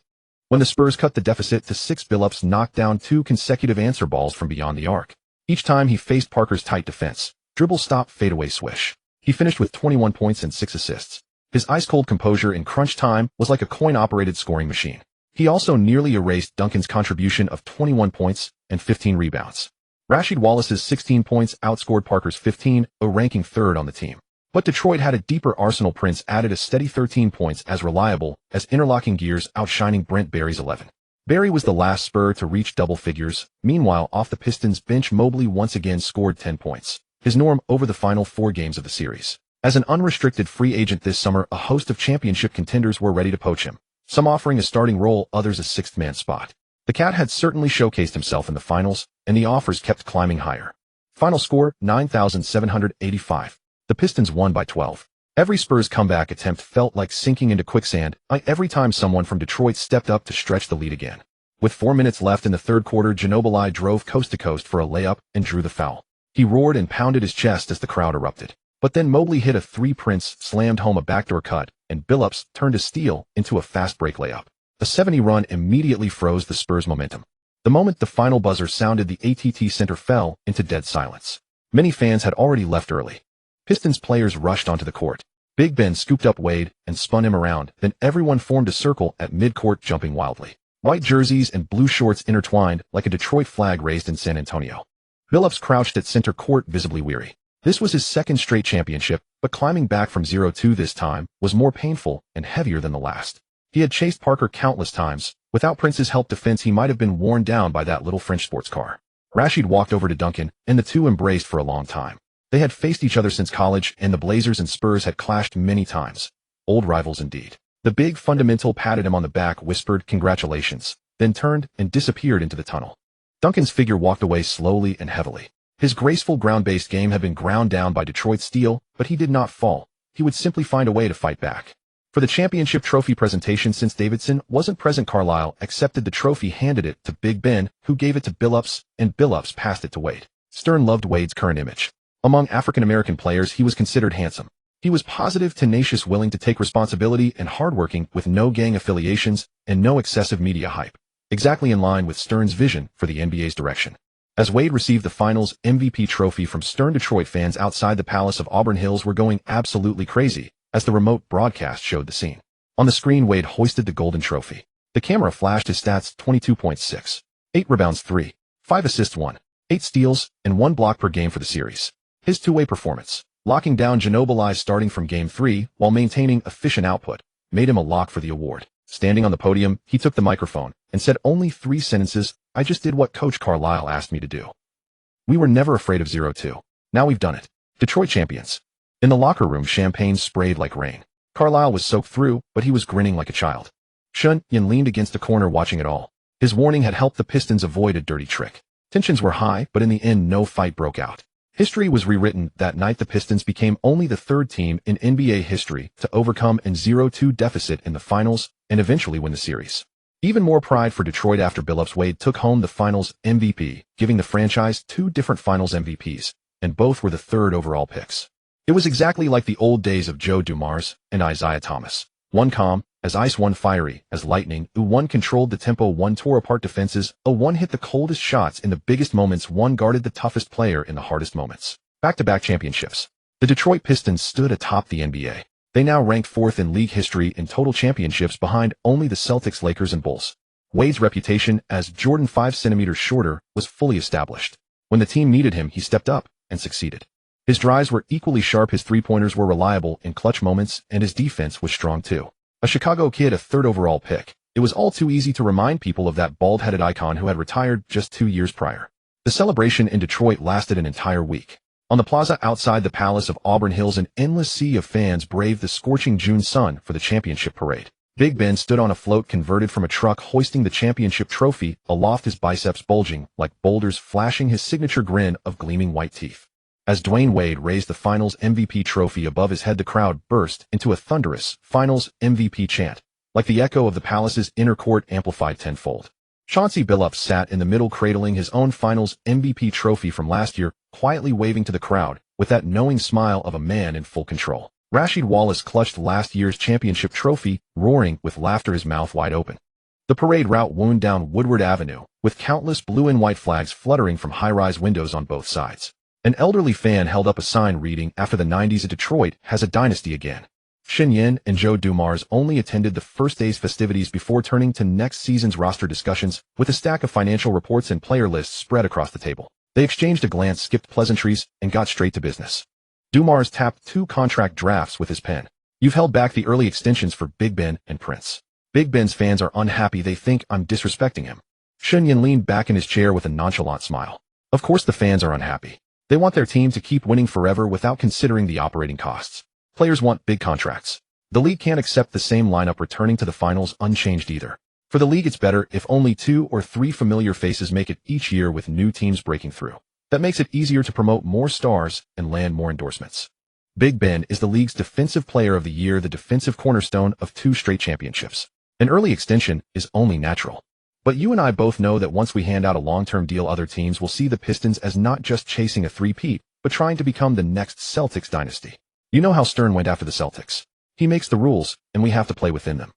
When the Spurs cut the deficit to 6, Billups knocked down 2 consecutive answer balls from beyond the arc. Each time he faced Parker's tight defense, dribble stop, fadeaway swish. He finished with 21 points and 6 assists. His ice-cold composure in crunch time was like a coin-operated scoring machine. He also nearly erased Duncan's contribution of 21 points and 15 rebounds. Rasheed Wallace's 16 points outscored Parker's 15, ranking 3rd on the team. But Detroit had a deeper arsenal. Prince added a steady 13 points, as reliable as interlocking gears, outshining Brent Barry's 11. Barry was the last Spur to reach double figures. Meanwhile, off the Pistons bench, Mobley once again scored 10 points, his norm over the final 4 games of the series. As an unrestricted free agent this summer, a host of championship contenders were ready to poach him, some offering a starting role, others a 6th-man spot. The Cat had certainly showcased himself in the finals, and the offers kept climbing higher. Final score, 9,785. The Pistons won by 12. Every Spurs comeback attempt felt like sinking into quicksand, every time someone from Detroit stepped up to stretch the lead again. With 4 minutes left in the third quarter, Ginobili drove coast-to-coast for a layup and drew the foul. He roared and pounded his chest as the crowd erupted. But then Mobley hit a 3. Prince slammed home a backdoor cut, and Billups turned a steal into a fast break layup. A 70 run immediately froze the Spurs' momentum. The moment the final buzzer sounded, the AT&T Center fell into dead silence. Many fans had already left early. Pistons players rushed onto the court. Big Ben scooped up Wade and spun him around, then everyone formed a circle at midcourt, jumping wildly. White jerseys and blue shorts intertwined like a Detroit flag raised in San Antonio. Billups crouched at center court, visibly weary. This was his 2nd straight championship, but climbing back from 0-2 this time was more painful and heavier than the last. He had chased Parker countless times. Without Prince's help defense, he might have been worn down by that little French sports car. Rasheed walked over to Duncan, and the two embraced for a long time. They had faced each other since college, and the Blazers and Spurs had clashed many times. Old rivals indeed. The big fundamental patted him on the back, whispered congratulations, then turned and disappeared into the tunnel. Duncan's figure walked away slowly and heavily. His graceful ground-based game had been ground down by Detroit's steel, but he did not fall. He would simply find a way to fight back. For the championship trophy presentation, since Davidson wasn't present, Carlisle accepted the trophy, handed it to Big Ben, who gave it to Billups, and Billups passed it to Wade. Stern loved Wade's current image. Among African-American players, he was considered handsome. He was positive, tenacious, willing to take responsibility, and hardworking, with no gang affiliations and no excessive media hype. Exactly in line with Stern's vision for the NBA's direction. As Wade received the Finals MVP trophy from Stern, Detroit fans outside the Palace of Auburn Hills were going absolutely crazy as the remote broadcast showed the scene. On the screen, Wade hoisted the golden trophy. The camera flashed his stats: 22.6, 8 rebounds, 3, 5 assists, 1, 8 steals, and 1 block per game for the series. His two-way performance, locking down Ginobili starting from Game 3 while maintaining efficient output, made him a lock for the award. Standing on the podium, he took the microphone and said only 3 sentences: "I just did what Coach Carlisle asked me to do. We were never afraid of 0-2. Now we've done it. Detroit champions." In the locker room, champagne sprayed like rain. Carlisle was soaked through, but he was grinning like a child. Shen Yan leaned against the corner watching it all. His warning had helped the Pistons avoid a dirty trick. Tensions were high, but in the end no fight broke out. History was rewritten that night. The Pistons became only the 3rd team in NBA history to overcome a 0-2 deficit in the finals and eventually win the series. Even more pride for Detroit after Billups Wade took home the Finals MVP, giving the franchise 2 different Finals MVPs, and both were the 3rd overall picks. It was exactly like the old days of Joe Dumars and Isaiah Thomas. One calm as ice, one fiery as lightning. One controlled the tempo, one tore apart defenses. One hit the coldest shots in the biggest moments. One guarded the toughest player in the hardest moments. Back-to-back championships. The Detroit Pistons stood atop the NBA. They now ranked 4th in league history in total championships behind only the Celtics, Lakers, and Bulls. Wade's reputation as Jordan 5 centimeters shorter was fully established. When the team needed him, he stepped up and succeeded. His drives were equally sharp, his three-pointers were reliable in clutch moments, and his defense was strong too. A Chicago kid, a 3rd overall pick. It was all too easy to remind people of that bald-headed icon who had retired just 2 years prior. The celebration in Detroit lasted an entire week. On the plaza outside the Palace of Auburn Hills, an endless sea of fans braved the scorching June sun for the championship parade. Big Ben stood on a float converted from a truck, hoisting the championship trophy aloft, his biceps bulging like boulders, flashing his signature grin of gleaming white teeth. As Dwyane Wade raised the Finals MVP trophy above his head, the crowd burst into a thunderous Finals MVP chant, like the echo of the Palace's inner court amplified tenfold. Chauncey Billups sat in the middle, cradling his own Finals MVP trophy from last year, quietly waving to the crowd with that knowing smile of a man in full control. Rasheed Wallace clutched last year's championship trophy, roaring with laughter, his mouth wide open. The parade route wound down Woodward Avenue, with countless blue and white flags fluttering from high-rise windows on both sides. An elderly fan held up a sign reading, "After the 90s, Detroit has a dynasty again." Shen Yan and Joe Dumars only attended the first day's festivities before turning to next season's roster discussions, with a stack of financial reports and player lists spread across the table. They exchanged a glance, skipped pleasantries, and got straight to business. Dumars tapped 2 contract drafts with his pen. "You've held back the early extensions for Big Ben and Prince. Big Ben's fans are unhappy. They think I'm disrespecting him." Shen Yan leaned back in his chair with a nonchalant smile. Of course the fans are unhappy. They want their team to keep winning forever without considering the operating costs. Players want big contracts. The league can't accept the same lineup returning to the finals unchanged either. For the league, it's better if only 2 or 3 familiar faces make it each year, with new teams breaking through. That makes it easier to promote more stars and land more endorsements. Big Ben is the league's Defensive Player of the Year, the defensive cornerstone of 2 straight championships. An early extension is only natural. But you and I both know that once we hand out a long-term deal, other teams will see the Pistons as not just chasing a three-peat, but trying to become the next Celtics dynasty. You know how Stern went after the Celtics. He makes the rules, and we have to play within them.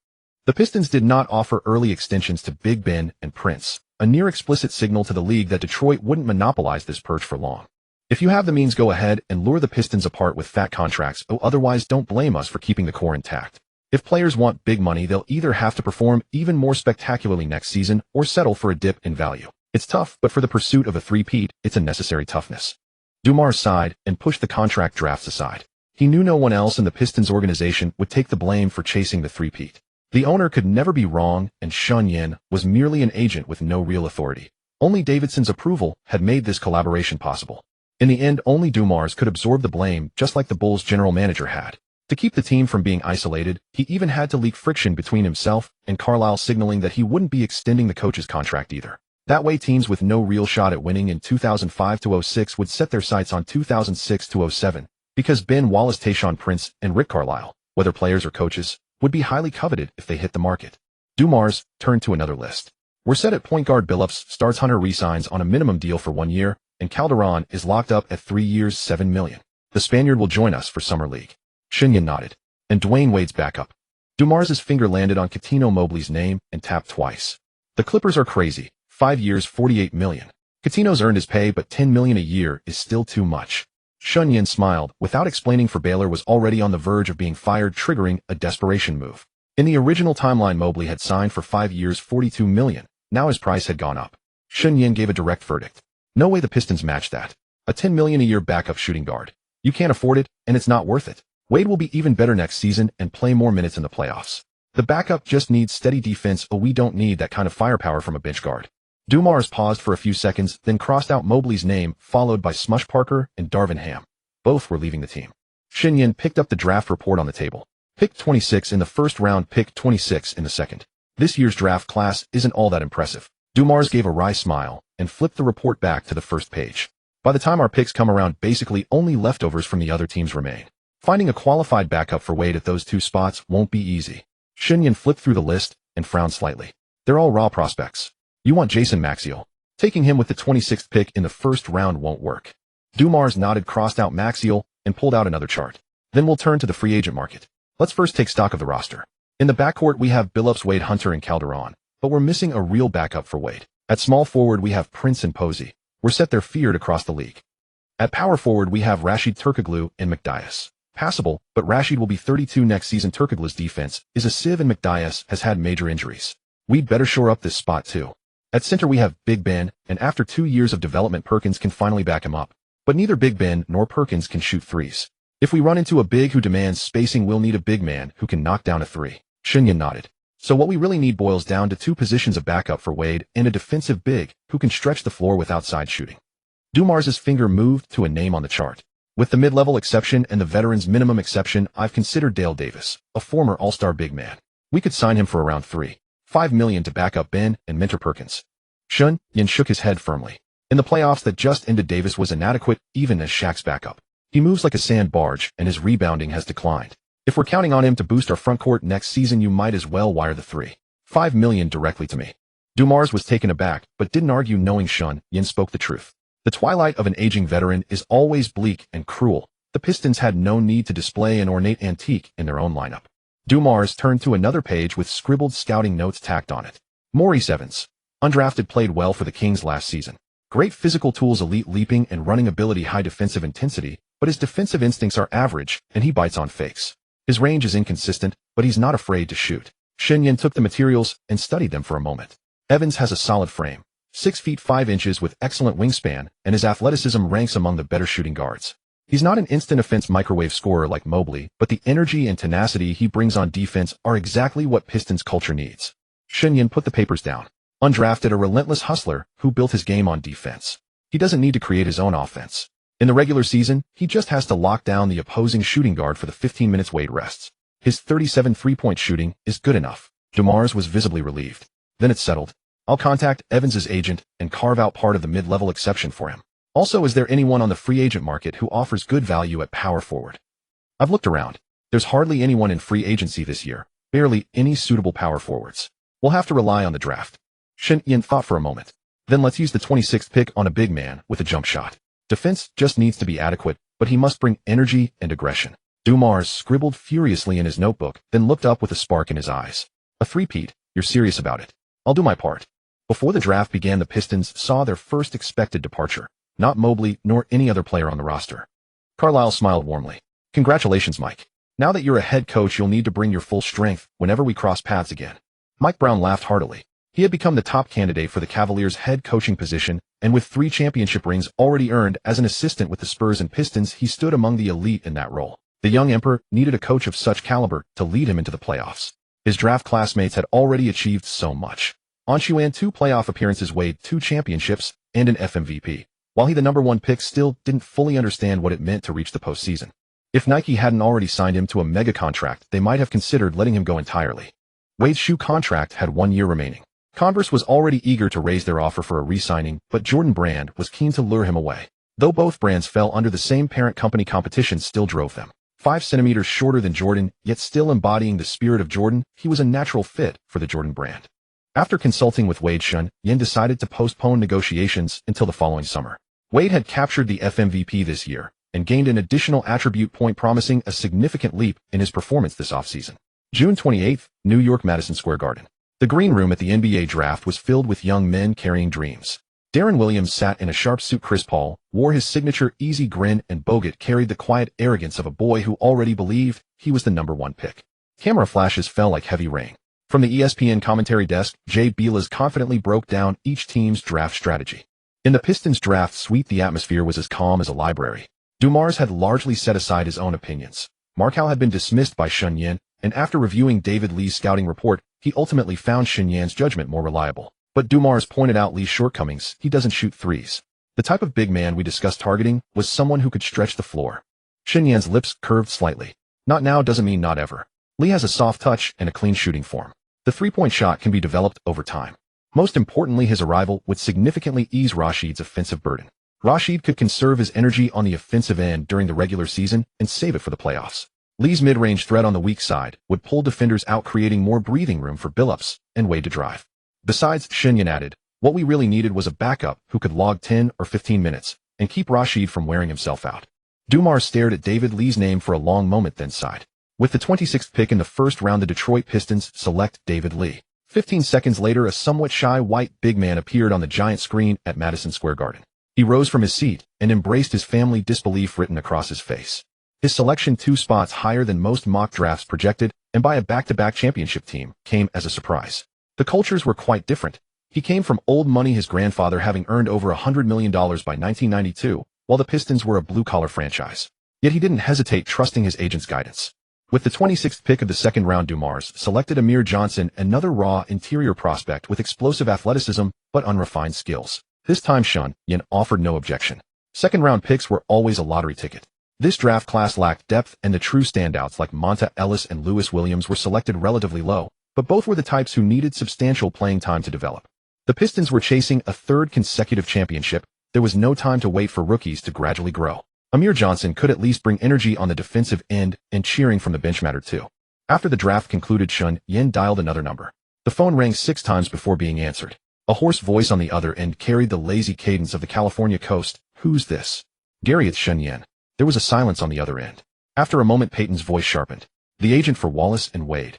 The Pistons did not offer early extensions to Big Ben and Prince, a near explicit signal to the league that Detroit wouldn't monopolize this perch for long. If you have the means, go ahead and lure the Pistons apart with fat contracts. Otherwise, don't blame us for keeping the core intact. If players want big money, they'll either have to perform even more spectacularly next season or settle for a dip in value. It's tough, but for the pursuit of a three-peat, it's a necessary toughness. Dumars sighed and pushed the contract drafts aside. He knew no one else in the Pistons organization would take the blame for chasing the three-peat. The owner could never be wrong, and Shen Yan was merely an agent with no real authority. Only Davidson's approval had made this collaboration possible. In the end, only Dumars could absorb the blame, just like the Bulls' general manager had. To keep the team from being isolated, he even had to leak friction between himself and Carlisle, signaling that he wouldn't be extending the coach's contract either. That way, teams with no real shot at winning in 2005-06 would set their sights on 2006-07, because Ben Wallace, Tayshaun Prince, and Rick Carlisle, whether players or coaches, would be highly coveted if they hit the market. Dumars turned to another list. We're set at point guard. Billups starts. Hunter resigns on a minimum deal for 1 year, and Calderon is locked up at 3 years, $7 million. The Spaniard will join us for Summer League. Shen Yan nodded. And Dwyane Wade's backup. Dumars's finger landed on Cuttino Mobley's name and tapped twice. The Clippers are crazy. 5 years, $48 million. Cuttino's earned his pay, but $10 million a year is still too much. Shen Yan smiled, without explaining, for Baylor was already on the verge of being fired, triggering a desperation move. In the original timeline, Mobley had signed for 5 years, $42 million. Now his price had gone up. Shen Yan gave a direct verdict. No way the Pistons matched that. A $10 million a year backup shooting guard. You can't afford it, and it's not worth it. Wade will be even better next season and play more minutes in the playoffs. The backup just needs steady defense. We don't need that kind of firepower from a bench guard. Dumars paused for a few seconds, then crossed out Mobley's name, followed by Smush Parker and Darvin Ham. Both were leaving the team. Shen Yan picked up the draft report on the table. Pick 26 in the first round, pick 26 in the second. This year's draft class isn't all that impressive. Dumars gave a wry smile and flipped the report back to the first page. By the time our picks come around, basically only leftovers from the other teams remain. Finding a qualified backup for Wade at those 2 spots won't be easy. Shen Yan flipped through the list and frowned slightly. They're all raw prospects. You want Jason Maxiell. Taking him with the 26th pick in the first round won't work. Dumars nodded, crossed out Maxiell, and pulled out another chart. Then we'll turn to the free agent market. Let's first take stock of the roster. In the backcourt, we have Billups, Wade, Hunter, and Calderon, but we're missing a real backup for Wade. At small forward, we have Prince and Posey. We're set, they're feared across the league. At power forward, we have Rashid, Turkoglu, and McDyess. Passable, but Rashid will be 32 next season. Turkoglu's defense is a sieve, and McDyess has had major injuries. We'd better shore up this spot too. At center, we have Big Ben, and after 2 years of development, Perkins can finally back him up. But neither Big Ben nor Perkins can shoot threes. If we run into a big who demands spacing, we'll need a big man who can knock down a three. Shen Yan nodded. So what we really need boils down to 2 positions of backup for Wade and a defensive big who can stretch the floor with outside shooting. Dumars's finger moved to a name on the chart. With the mid-level exception and the veterans minimum exception, I've considered Dale Davis, a former all-star big man. We could sign him for around $3.5 million to back up Ben and mentor Perkins. Shen Yan shook his head firmly. In the playoffs that just ended, Davis was inadequate even as Shaq's backup. He moves like a sand barge and his rebounding has declined. If we're counting on him to boost our front court next season, you might as well wire the $3.5 million directly to me. Dumars was taken aback, but didn't argue, knowing Shen Yan spoke the truth. The twilight of an aging veteran is always bleak and cruel. The Pistons had no need to display an ornate antique in their own lineup. Dumars turned to another page with scribbled scouting notes tacked on it. Maurice Evans, undrafted, played well for the Kings last season. Great physical tools, elite leaping and running ability, high defensive intensity, but his defensive instincts are average and he bites on fakes. His range is inconsistent, but he's not afraid to shoot. Shen Yan took the materials and studied them for a moment. Evans has a solid frame, 6 feet 5 inches with excellent wingspan, and his athleticism ranks among the better shooting guards. He's not an instant offense microwave scorer like Mobley, but the energy and tenacity he brings on defense are exactly what Pistons culture needs. Shen Yan put the papers down. Undrafted, a relentless hustler who built his game on defense. He doesn't need to create his own offense. In the regular season, he just has to lock down the opposing shooting guard for the 15 minutes Wade rests. His 37 three-point shooting is good enough. Dumars was visibly relieved. Then it's settled. I'll contact Evans's agent and carve out part of the mid-level exception for him. Also, is there anyone on the free agent market who offers good value at power forward? I've looked around. There's hardly anyone in free agency this year. Barely any suitable power forwards. We'll have to rely on the draft. Shen Yan thought for a moment. Then let's use the 26th pick on a big man with a jump shot. Defense just needs to be adequate, but he must bring energy and aggression. Dumars scribbled furiously in his notebook, then looked up with a spark in his eyes. A three-peat? You're serious about it? I'll do my part. Before the draft began, the Pistons saw their first expected departure. Not Mobley, nor any other player on the roster. Carlisle smiled warmly. Congratulations, Mike. Now that you're a head coach, you'll need to bring your full strength whenever we cross paths again. Mike Brown laughed heartily. He had become the top candidate for the Cavaliers' head coaching position, and with 3 championship rings already earned as an assistant with the Spurs and Pistons, he stood among the elite in that role. The young emperor needed a coach of such caliber to lead him into the playoffs. His draft classmates had already achieved so much. Dwyane 2 playoff appearances, Wade 2 championships, and an FMVP. While he, the number 1 pick, still didn't fully understand what it meant to reach the postseason. If Nike hadn't already signed him to a mega contract, they might have considered letting him go entirely. Wade's shoe contract had 1 year remaining. Converse was already eager to raise their offer for a re-signing, but Jordan Brand was keen to lure him away. Though both brands fell under the same parent company, competition still drove them. 5 centimeters shorter than Jordan, yet still embodying the spirit of Jordan, he was a natural fit for the Jordan brand. After consulting with Wade, Shen Yan decided to postpone negotiations until the following summer. Wade had captured the FMVP this year and gained an additional attribute point, promising a significant leap in his performance this offseason. June 28th, New York, Madison Square Garden. The green room at the NBA draft was filled with young men carrying dreams. Darren Williams sat in a sharp suit. Chris Paul wore his signature easy grin, and Bogut carried the quiet arrogance of a boy who already believed he was the number 1 pick. Camera flashes fell like heavy rain. From the ESPN commentary desk, Jay Bilas confidently broke down each team's draft strategy. In the Pistons draft suite, the atmosphere was as calm as a library. Dumars had largely set aside his own opinions. Markelle had been dismissed by Shen Yan, and after reviewing David Lee's scouting report, he ultimately found Shen Yan's judgment more reliable. But Dumars pointed out Lee's shortcomings. He doesn't shoot threes. The type of big man we discussed targeting was someone who could stretch the floor. Shen Yan's lips curved slightly. Not now doesn't mean not ever. Lee has a soft touch and a clean shooting form. The three-point shot can be developed over time. Most importantly, his arrival would significantly ease Rashid's offensive burden. Rashid could conserve his energy on the offensive end during the regular season and save it for the playoffs. Lee's mid-range threat on the weak side would pull defenders out, creating more breathing room for Billups and Wade to drive. Besides, Shen Yan added, what we really needed was a backup who could log 10 or 15 minutes and keep Rashid from wearing himself out. Dumars stared at David Lee's name for a long moment, then sighed. With the 26th pick in the first round, the Detroit Pistons select David Lee. 15 seconds later, a somewhat shy white big man appeared on the giant screen at Madison Square Garden. He rose from his seat and embraced his family, disbelief written across his face. His selection 2 spots higher than most mock drafts projected, and by a back-to-back championship team, came as a surprise. The cultures were quite different. He came from old money, his grandfather having earned over $100 million by 1992, while the Pistons were a blue-collar franchise. Yet he didn't hesitate, trusting his agent's guidance. With the 26th pick of the second round, Dumars selected Amir Johnson, another raw interior prospect with explosive athleticism but unrefined skills. This time Shen Yan offered no objection. Second-round picks were always a lottery ticket. This draft class lacked depth, and the true standouts like Monta Ellis and Lewis Williams were selected relatively low, but both were the types who needed substantial playing time to develop. The Pistons were chasing a third consecutive championship. There was no time to wait for rookies to gradually grow. Amir Johnson could at least bring energy on the defensive end, and cheering from the bench mattered too. After the draft concluded, Shen Yan dialed another number. The phone rang 6 times before being answered. A hoarse voice on the other end carried the lazy cadence of the California coast. Who's this? Gary, it's Shen Yan. There was a silence on the other end. After a moment, Peyton's voice sharpened. The agent for Wallace and Wade.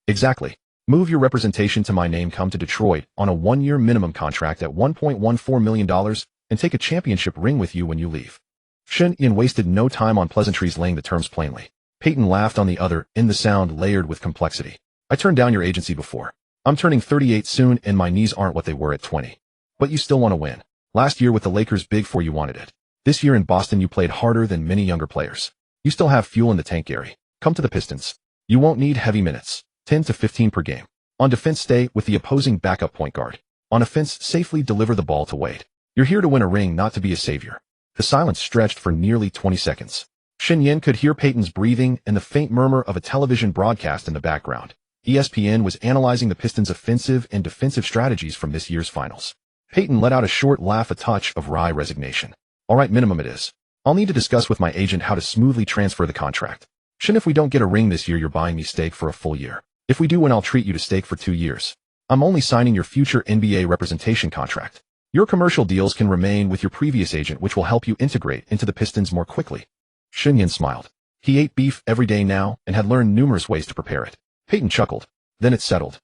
Exactly. Move your representation to my name, come to Detroit on a 1-year minimum contract at $1.14 million, and take a championship ring with you when you leave. Shen Yan wasted no time on pleasantries, laying the terms plainly. Peyton laughed on the other end, the sound layered with complexity. I turned down your agency before. I'm turning 38 soon, and my knees aren't what they were at 20. But you still want to win. Last year with the Lakers, Big Four, you wanted it. This year in Boston, you played harder than many younger players. You still have fuel in the tank, Gary. Come to the Pistons. You won't need heavy minutes, 10 to 15 per game. On defense, stay with the opposing backup point guard. On offense, safely deliver the ball to Wade. You're here to win a ring, not to be a savior. The silence stretched for nearly 20 seconds. Shen Yan could hear Peyton's breathing and the faint murmur of a television broadcast in the background. ESPN was analyzing the Pistons' offensive and defensive strategies from this year's finals. Peyton let out a short laugh, a touch of wry resignation. All right, minimum it is. I'll need to discuss with my agent how to smoothly transfer the contract. Shen, if we don't get a ring this year, you're buying me steak for a full year. If we do win, I'll treat you to steak for 2 years. I'm only signing your future NBA representation contract. Your commercial deals can remain with your previous agent, which will help you integrate into the Pistons more quickly. Shen Yan smiled. He ate beef every day now and had learned numerous ways to prepare it. Peyton chuckled. Then it settled.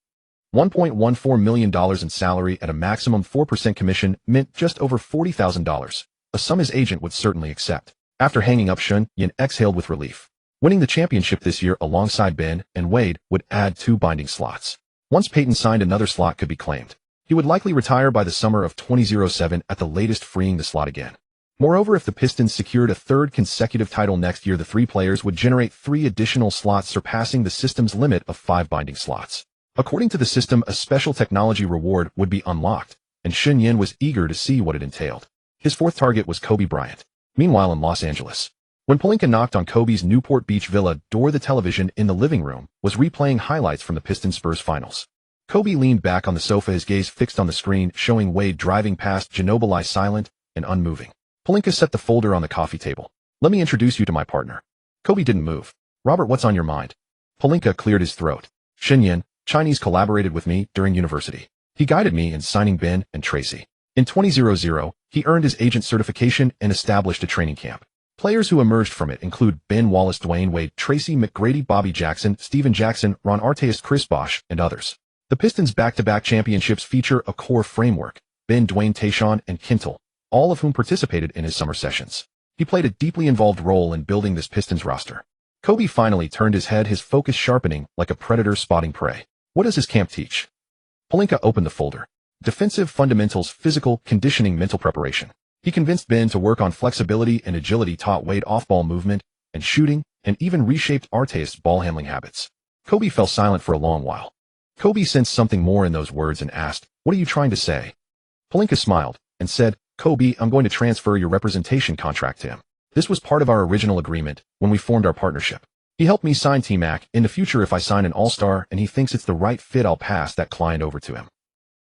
$1.14 million in salary at a maximum 4% commission meant just over $40,000. A sum his agent would certainly accept. After hanging up, Shen Yan exhaled with relief. Winning the championship this year alongside Ben and Wade would add 2 binding slots. Once Peyton signed, another slot could be claimed. He would likely retire by the summer of 2007 at the latest, freeing the slot again. Moreover, if the Pistons secured a third consecutive title next year, the 3 players would generate 3 additional slots, surpassing the system's limit of 5 binding slots. According to the system, a special technology reward would be unlocked, and Shen Yan was eager to see what it entailed. His 4th target was Kobe Bryant. Meanwhile, in Los Angeles, when Pelinka knocked on Kobe's Newport Beach villa door, the television in the living room was replaying highlights from the Pistons-Spurs finals. Kobe leaned back on the sofa, his gaze fixed on the screen, showing Wade driving past Ginobili, silent and unmoving. Pelinka set the folder on the coffee table. Let me introduce you to my partner. Kobe didn't move. Robert, what's on your mind? Pelinka cleared his throat. Shen Yan, Chinese, collaborated with me during university. He guided me in signing Ben and Tracy. In 2000, he earned his agent certification and established a training camp. Players who emerged from it include Ben Wallace, Dwyane Wade, Tracy McGrady, Bobby Jackson, Steven Jackson, Ron Artest, Chris Bosh, and others. The Pistons' back-to-back championships feature a core framework: Ben, Dwayne, Tayshaun, and Kintel, all of whom participated in his summer sessions. He played a deeply involved role in building this Pistons roster. Kobe finally turned his head, his focus sharpening like a predator spotting prey. What does his camp teach? Pelinka opened the folder. Defensive fundamentals, physical conditioning, mental preparation. He convinced Ben to work on flexibility and agility, taught Wade off-ball movement and shooting, and even reshaped Artest's ball handling habits. Kobe fell silent for a long while. Kobe sensed something more in those words and asked, "What are you trying to say?" Pelinka smiled and said, "Kobe, I'm going to transfer your representation contract to him. This was part of our original agreement when we formed our partnership. He helped me sign T-Mac. In the future, if I sign an all-star and he thinks it's the right fit, I'll pass that client over to him."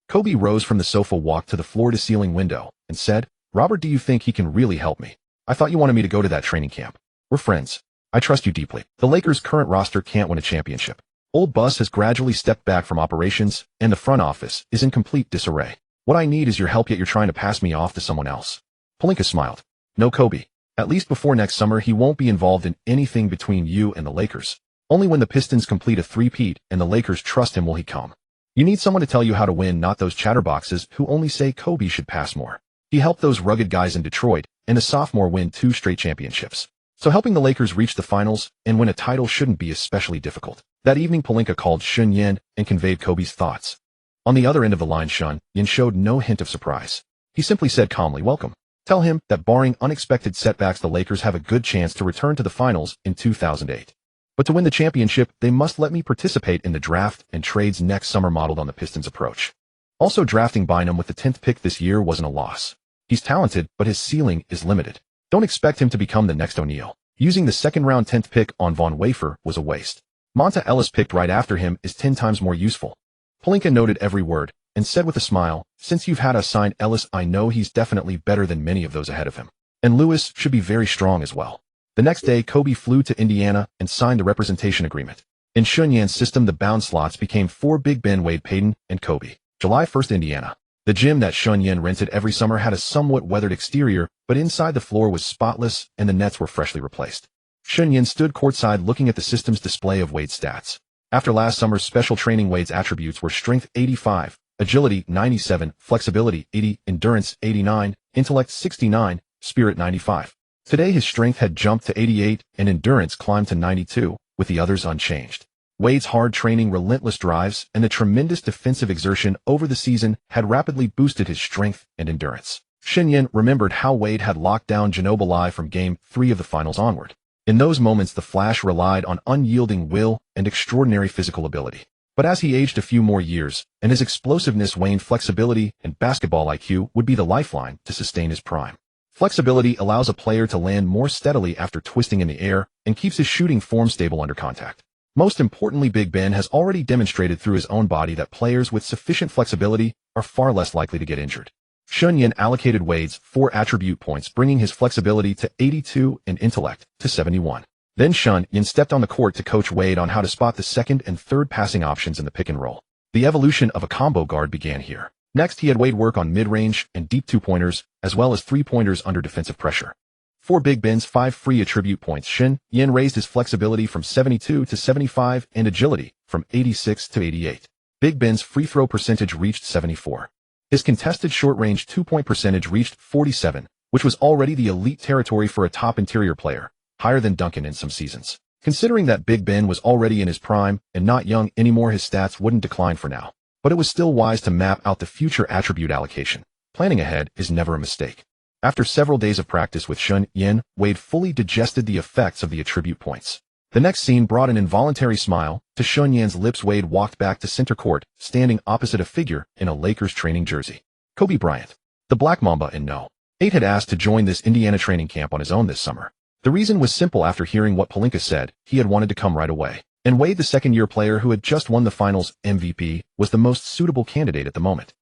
Kobe rose from the sofa, walked to the floor-to-ceiling window, and said, "Robert, do you think he can really help me? I thought you wanted me to go to that training camp. We're friends. I trust you deeply. The Lakers' current roster can't win a championship. Old Bus has gradually stepped back from operations, and the front office is in complete disarray. What I need is your help, yet you're trying to pass me off to someone else. Pelinka smiled. No, Kobe. At least before next summer, he won't be involved in anything between you and the Lakers. Only when the Pistons complete a three-peat and the Lakers trust him will he come. You need someone to tell you how to win, not those chatterboxes who only say Kobe should pass more. He helped those rugged guys in Detroit and a sophomore win 2 straight championships. So helping the Lakers reach the finals and win a title shouldn't be especially difficult. That evening, Pelinka called Shen Yan and conveyed Kobe's thoughts. On the other end of the line, Shen Yan showed no hint of surprise. He simply said calmly, welcome. Tell him that barring unexpected setbacks, the Lakers have a good chance to return to the finals in 2008. But to win the championship, they must let me participate in the draft and trades next summer modeled on the Pistons' approach. Also, drafting Dwyane with the 10th pick this year wasn't a loss. He's talented, but his ceiling is limited. Don't expect him to become the next O'Neal. Using the second-round 10th pick on Von Wafer was a waste. Monta Ellis picked right after him is 10 times more useful. Pelinka noted every word and said with a smile, since you've had us sign Ellis, I know he's definitely better than many of those ahead of him. And Lewis should be very strong as well. The next day, Kobe flew to Indiana and signed the representation agreement. In Shen Yan's system, the bound slots became 4 Big Ben, Wade, Payton, and Kobe. July 1st, Indiana. The gym that Shen Yan rented every summer had a somewhat weathered exterior, but inside the floor was spotless and the nets were freshly replaced. Shen Yan stood courtside looking at the system's display of Wade's stats. After last summer's special training, Wade's attributes were strength 85, agility 97, flexibility 80, endurance 89, intellect 69, spirit 95. Today his strength had jumped to 88 and endurance climbed to 92, with the others unchanged. Wade's hard training, relentless drives, and the tremendous defensive exertion over the season had rapidly boosted his strength and endurance. Shen Yan remembered how Wade had locked down Ginobili from Game 3 of the finals onward. In those moments, the Flash relied on unyielding will and extraordinary physical ability. But as he aged a few more years, and his explosiveness waned, flexibility and basketball IQ would be the lifeline to sustain his prime. Flexibility allows a player to land more steadily after twisting in the air and keeps his shooting form stable under contact. Most importantly, Big Ben has already demonstrated through his own body that players with sufficient flexibility are far less likely to get injured. Shen Yan allocated Wade's 4 attribute points, bringing his flexibility to 82 and intellect to 71. Then Shen Yan stepped on the court to coach Wade on how to spot the second and third passing options in the pick and roll. The evolution of a combo guard began here. Next, he had Wade work on mid-range and deep 2-pointers, as well as 3-pointers under defensive pressure. For Big Ben's 5 free attribute points, Shen Yan raised his flexibility from 72 to 75 and agility from 86 to 88. Big Ben's free throw percentage reached 74. His contested short-range 2-point percentage reached 47, which was already the elite territory for a top interior player, higher than Duncan in some seasons. Considering that Big Ben was already in his prime and not young anymore, his stats wouldn't decline for now. But it was still wise to map out the future attribute allocation. Planning ahead is never a mistake. After several days of practice with Shen Yan, Wade fully digested the effects of the attribute points. The next scene brought an involuntary smile to Shen Yan's lips. Wade walked back to center court, standing opposite a figure in a Lakers training jersey. Kobe Bryant, the Black Mamba in No. 8, had asked to join this Indiana training camp on his own this summer. The reason was simple. After hearing what Pelinka said, he had wanted to come right away. And Wade, the second-year player who had just won the finals MVP, was the most suitable candidate at the moment.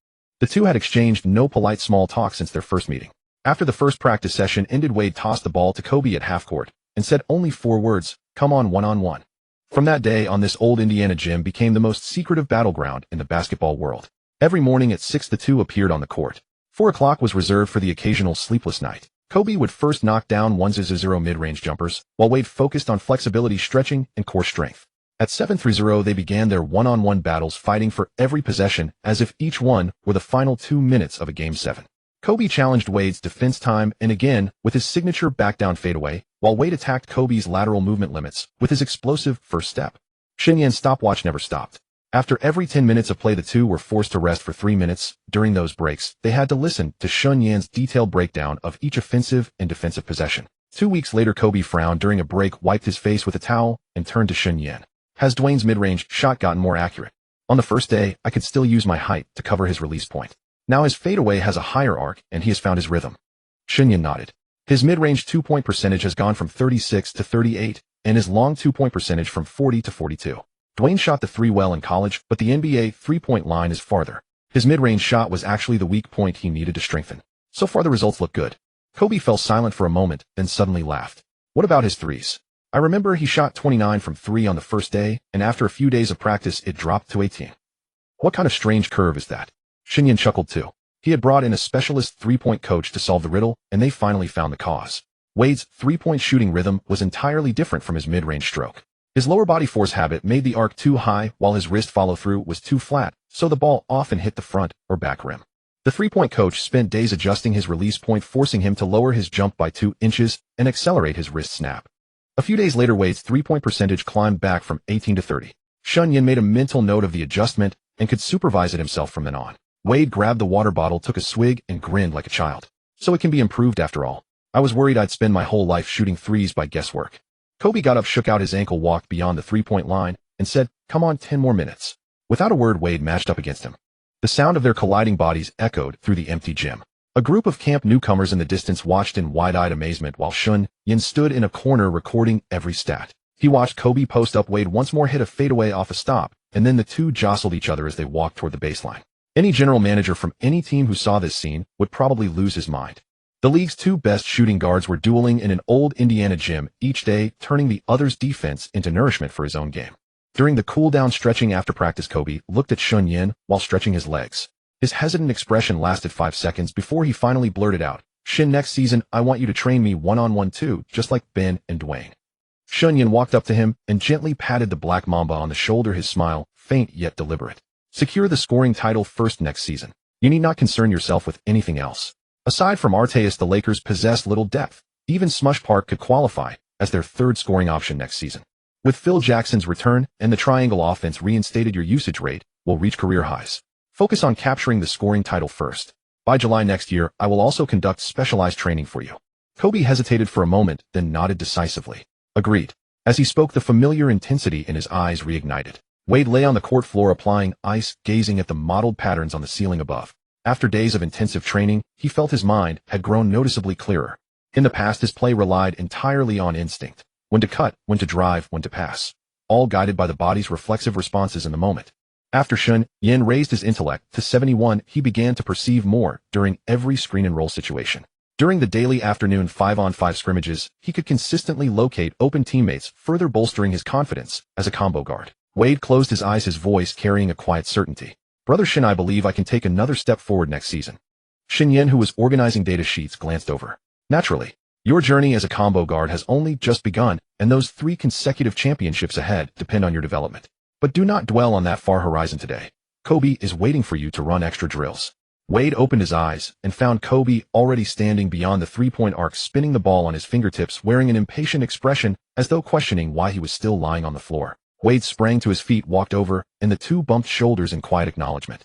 The two had exchanged no polite small talk since their first meeting. After the first practice session ended, Wade tossed the ball to Kobe at half-court and said only 4 words, "Come on, one-on-one." From that day on, this old Indiana gym became the most secretive battleground in the basketball world. Every morning at 6, the two appeared on the court. 4 o'clock was reserved for the occasional sleepless night. Kobe would first knock down 1-0 mid-range jumpers, while Wade focused on flexibility, stretching, and core strength. At 7-3-0, they began their one-on-one battles, fighting for every possession as if each one were the final 2 minutes of a Game 7. Kobe challenged Wade's defense time and again with his signature back-down fadeaway, while Wade attacked Kobe's lateral movement limits with his explosive first step. Shen Yan's stopwatch never stopped. After every 10 minutes of play, the two were forced to rest for 3 minutes. During those breaks, they had to listen to Shen Yan's detailed breakdown of each offensive and defensive possession. 2 weeks later, Kobe frowned during a break, wiped his face with a towel, and turned to Shen Yan. Has Dwyane's mid-range shot gotten more accurate? On the first day, I could still use my height to cover his release point. Now his fadeaway has a higher arc, and he has found his rhythm. Shen Yan nodded. His mid-range 2-point percentage has gone from 36 to 38, and his long 2-point percentage from 40 to 42. Dwyane shot the 3 well in college, but the NBA 3-point line is farther. His mid-range shot was actually the weak point he needed to strengthen. So far the results look good. Kobe fell silent for a moment, then suddenly laughed. What about his threes? I remember he shot 29 from 3 on the first day, and after a few days of practice, it dropped to 18. What kind of strange curve is that? Shen Yan chuckled too. He had brought in a specialist three-point coach to solve the riddle, and they finally found the cause. Wade's three-point shooting rhythm was entirely different from his mid-range stroke. His lower body force habit made the arc too high, while his wrist follow-through was too flat, so the ball often hit the front or back rim. The three-point coach spent days adjusting his release point, forcing him to lower his jump by 2 inches and accelerate his wrist snap. A few days later, Wade's three-point percentage climbed back from 18 to 30. Shen Yan made a mental note of the adjustment and could supervise it himself from then on. Wade grabbed the water bottle, took a swig, and grinned like a child. So it can be improved after all. I was worried I'd spend my whole life shooting threes by guesswork. Kobe got up, shook out his ankle, walked beyond the three-point line, and said, "Come on, 10 more minutes." Without a word, Wade matched up against him. The sound of their colliding bodies echoed through the empty gym. A group of camp newcomers in the distance watched in wide-eyed amazement while Shen Yan stood in a corner recording every stat. He watched Kobe post up. Wade once more hit a fadeaway off a stop, and then the two jostled each other as they walked toward the baseline. Any general manager from any team who saw this scene would probably lose his mind. The league's two best shooting guards were dueling in an old Indiana gym each day, turning the other's defense into nourishment for his own game. During the cool-down stretching after practice, Kobe looked at Shen Yan while stretching his legs. His hesitant expression lasted 5 seconds before he finally blurted out, "Shen, next season, I want you to train me one-on-one too, just like Ben and Dwyane." Shen Yan walked up to him and gently patted the black mamba on the shoulder, his smile faint yet deliberate. "Secure the scoring title first next season. You need not concern yourself with anything else." Aside from Arteas, the Lakers possessed little depth. Even Smush Park could qualify as their third scoring option next season. With Phil Jackson's return and the triangle offense reinstated, your usage rate will reach career highs. Focus on capturing the scoring title first. By July next year, I will also conduct specialized training for you. Kobe hesitated for a moment, then nodded decisively. Agreed. As he spoke, the familiar intensity in his eyes reignited. Wade lay on the court floor applying ice, gazing at the modeled patterns on the ceiling above. After days of intensive training, he felt his mind had grown noticeably clearer. In the past, his play relied entirely on instinct. When to cut, when to drive, when to pass. All guided by the body's reflexive responses in the moment. After Shen Yan raised his intellect to 71, he began to perceive more during every screen and roll situation. During the daily afternoon 5-on-5 scrimmages, he could consistently locate open teammates, further bolstering his confidence as a combo guard. Wade closed his eyes, his voice carrying a quiet certainty. "Brother Shen, I believe I can take another step forward next season." Shen Yan, who was organizing data sheets, glanced over. "Naturally, your journey as a combo guard has only just begun, and those 3 consecutive championships ahead depend on your development. But do not dwell on that far horizon today. Kobe is waiting for you to run extra drills." Wade opened his eyes and found Kobe already standing beyond the three-point arc, spinning the ball on his fingertips, wearing an impatient expression as though questioning why he was still lying on the floor. Wade sprang to his feet, walked over, and the two bumped shoulders in quiet acknowledgement.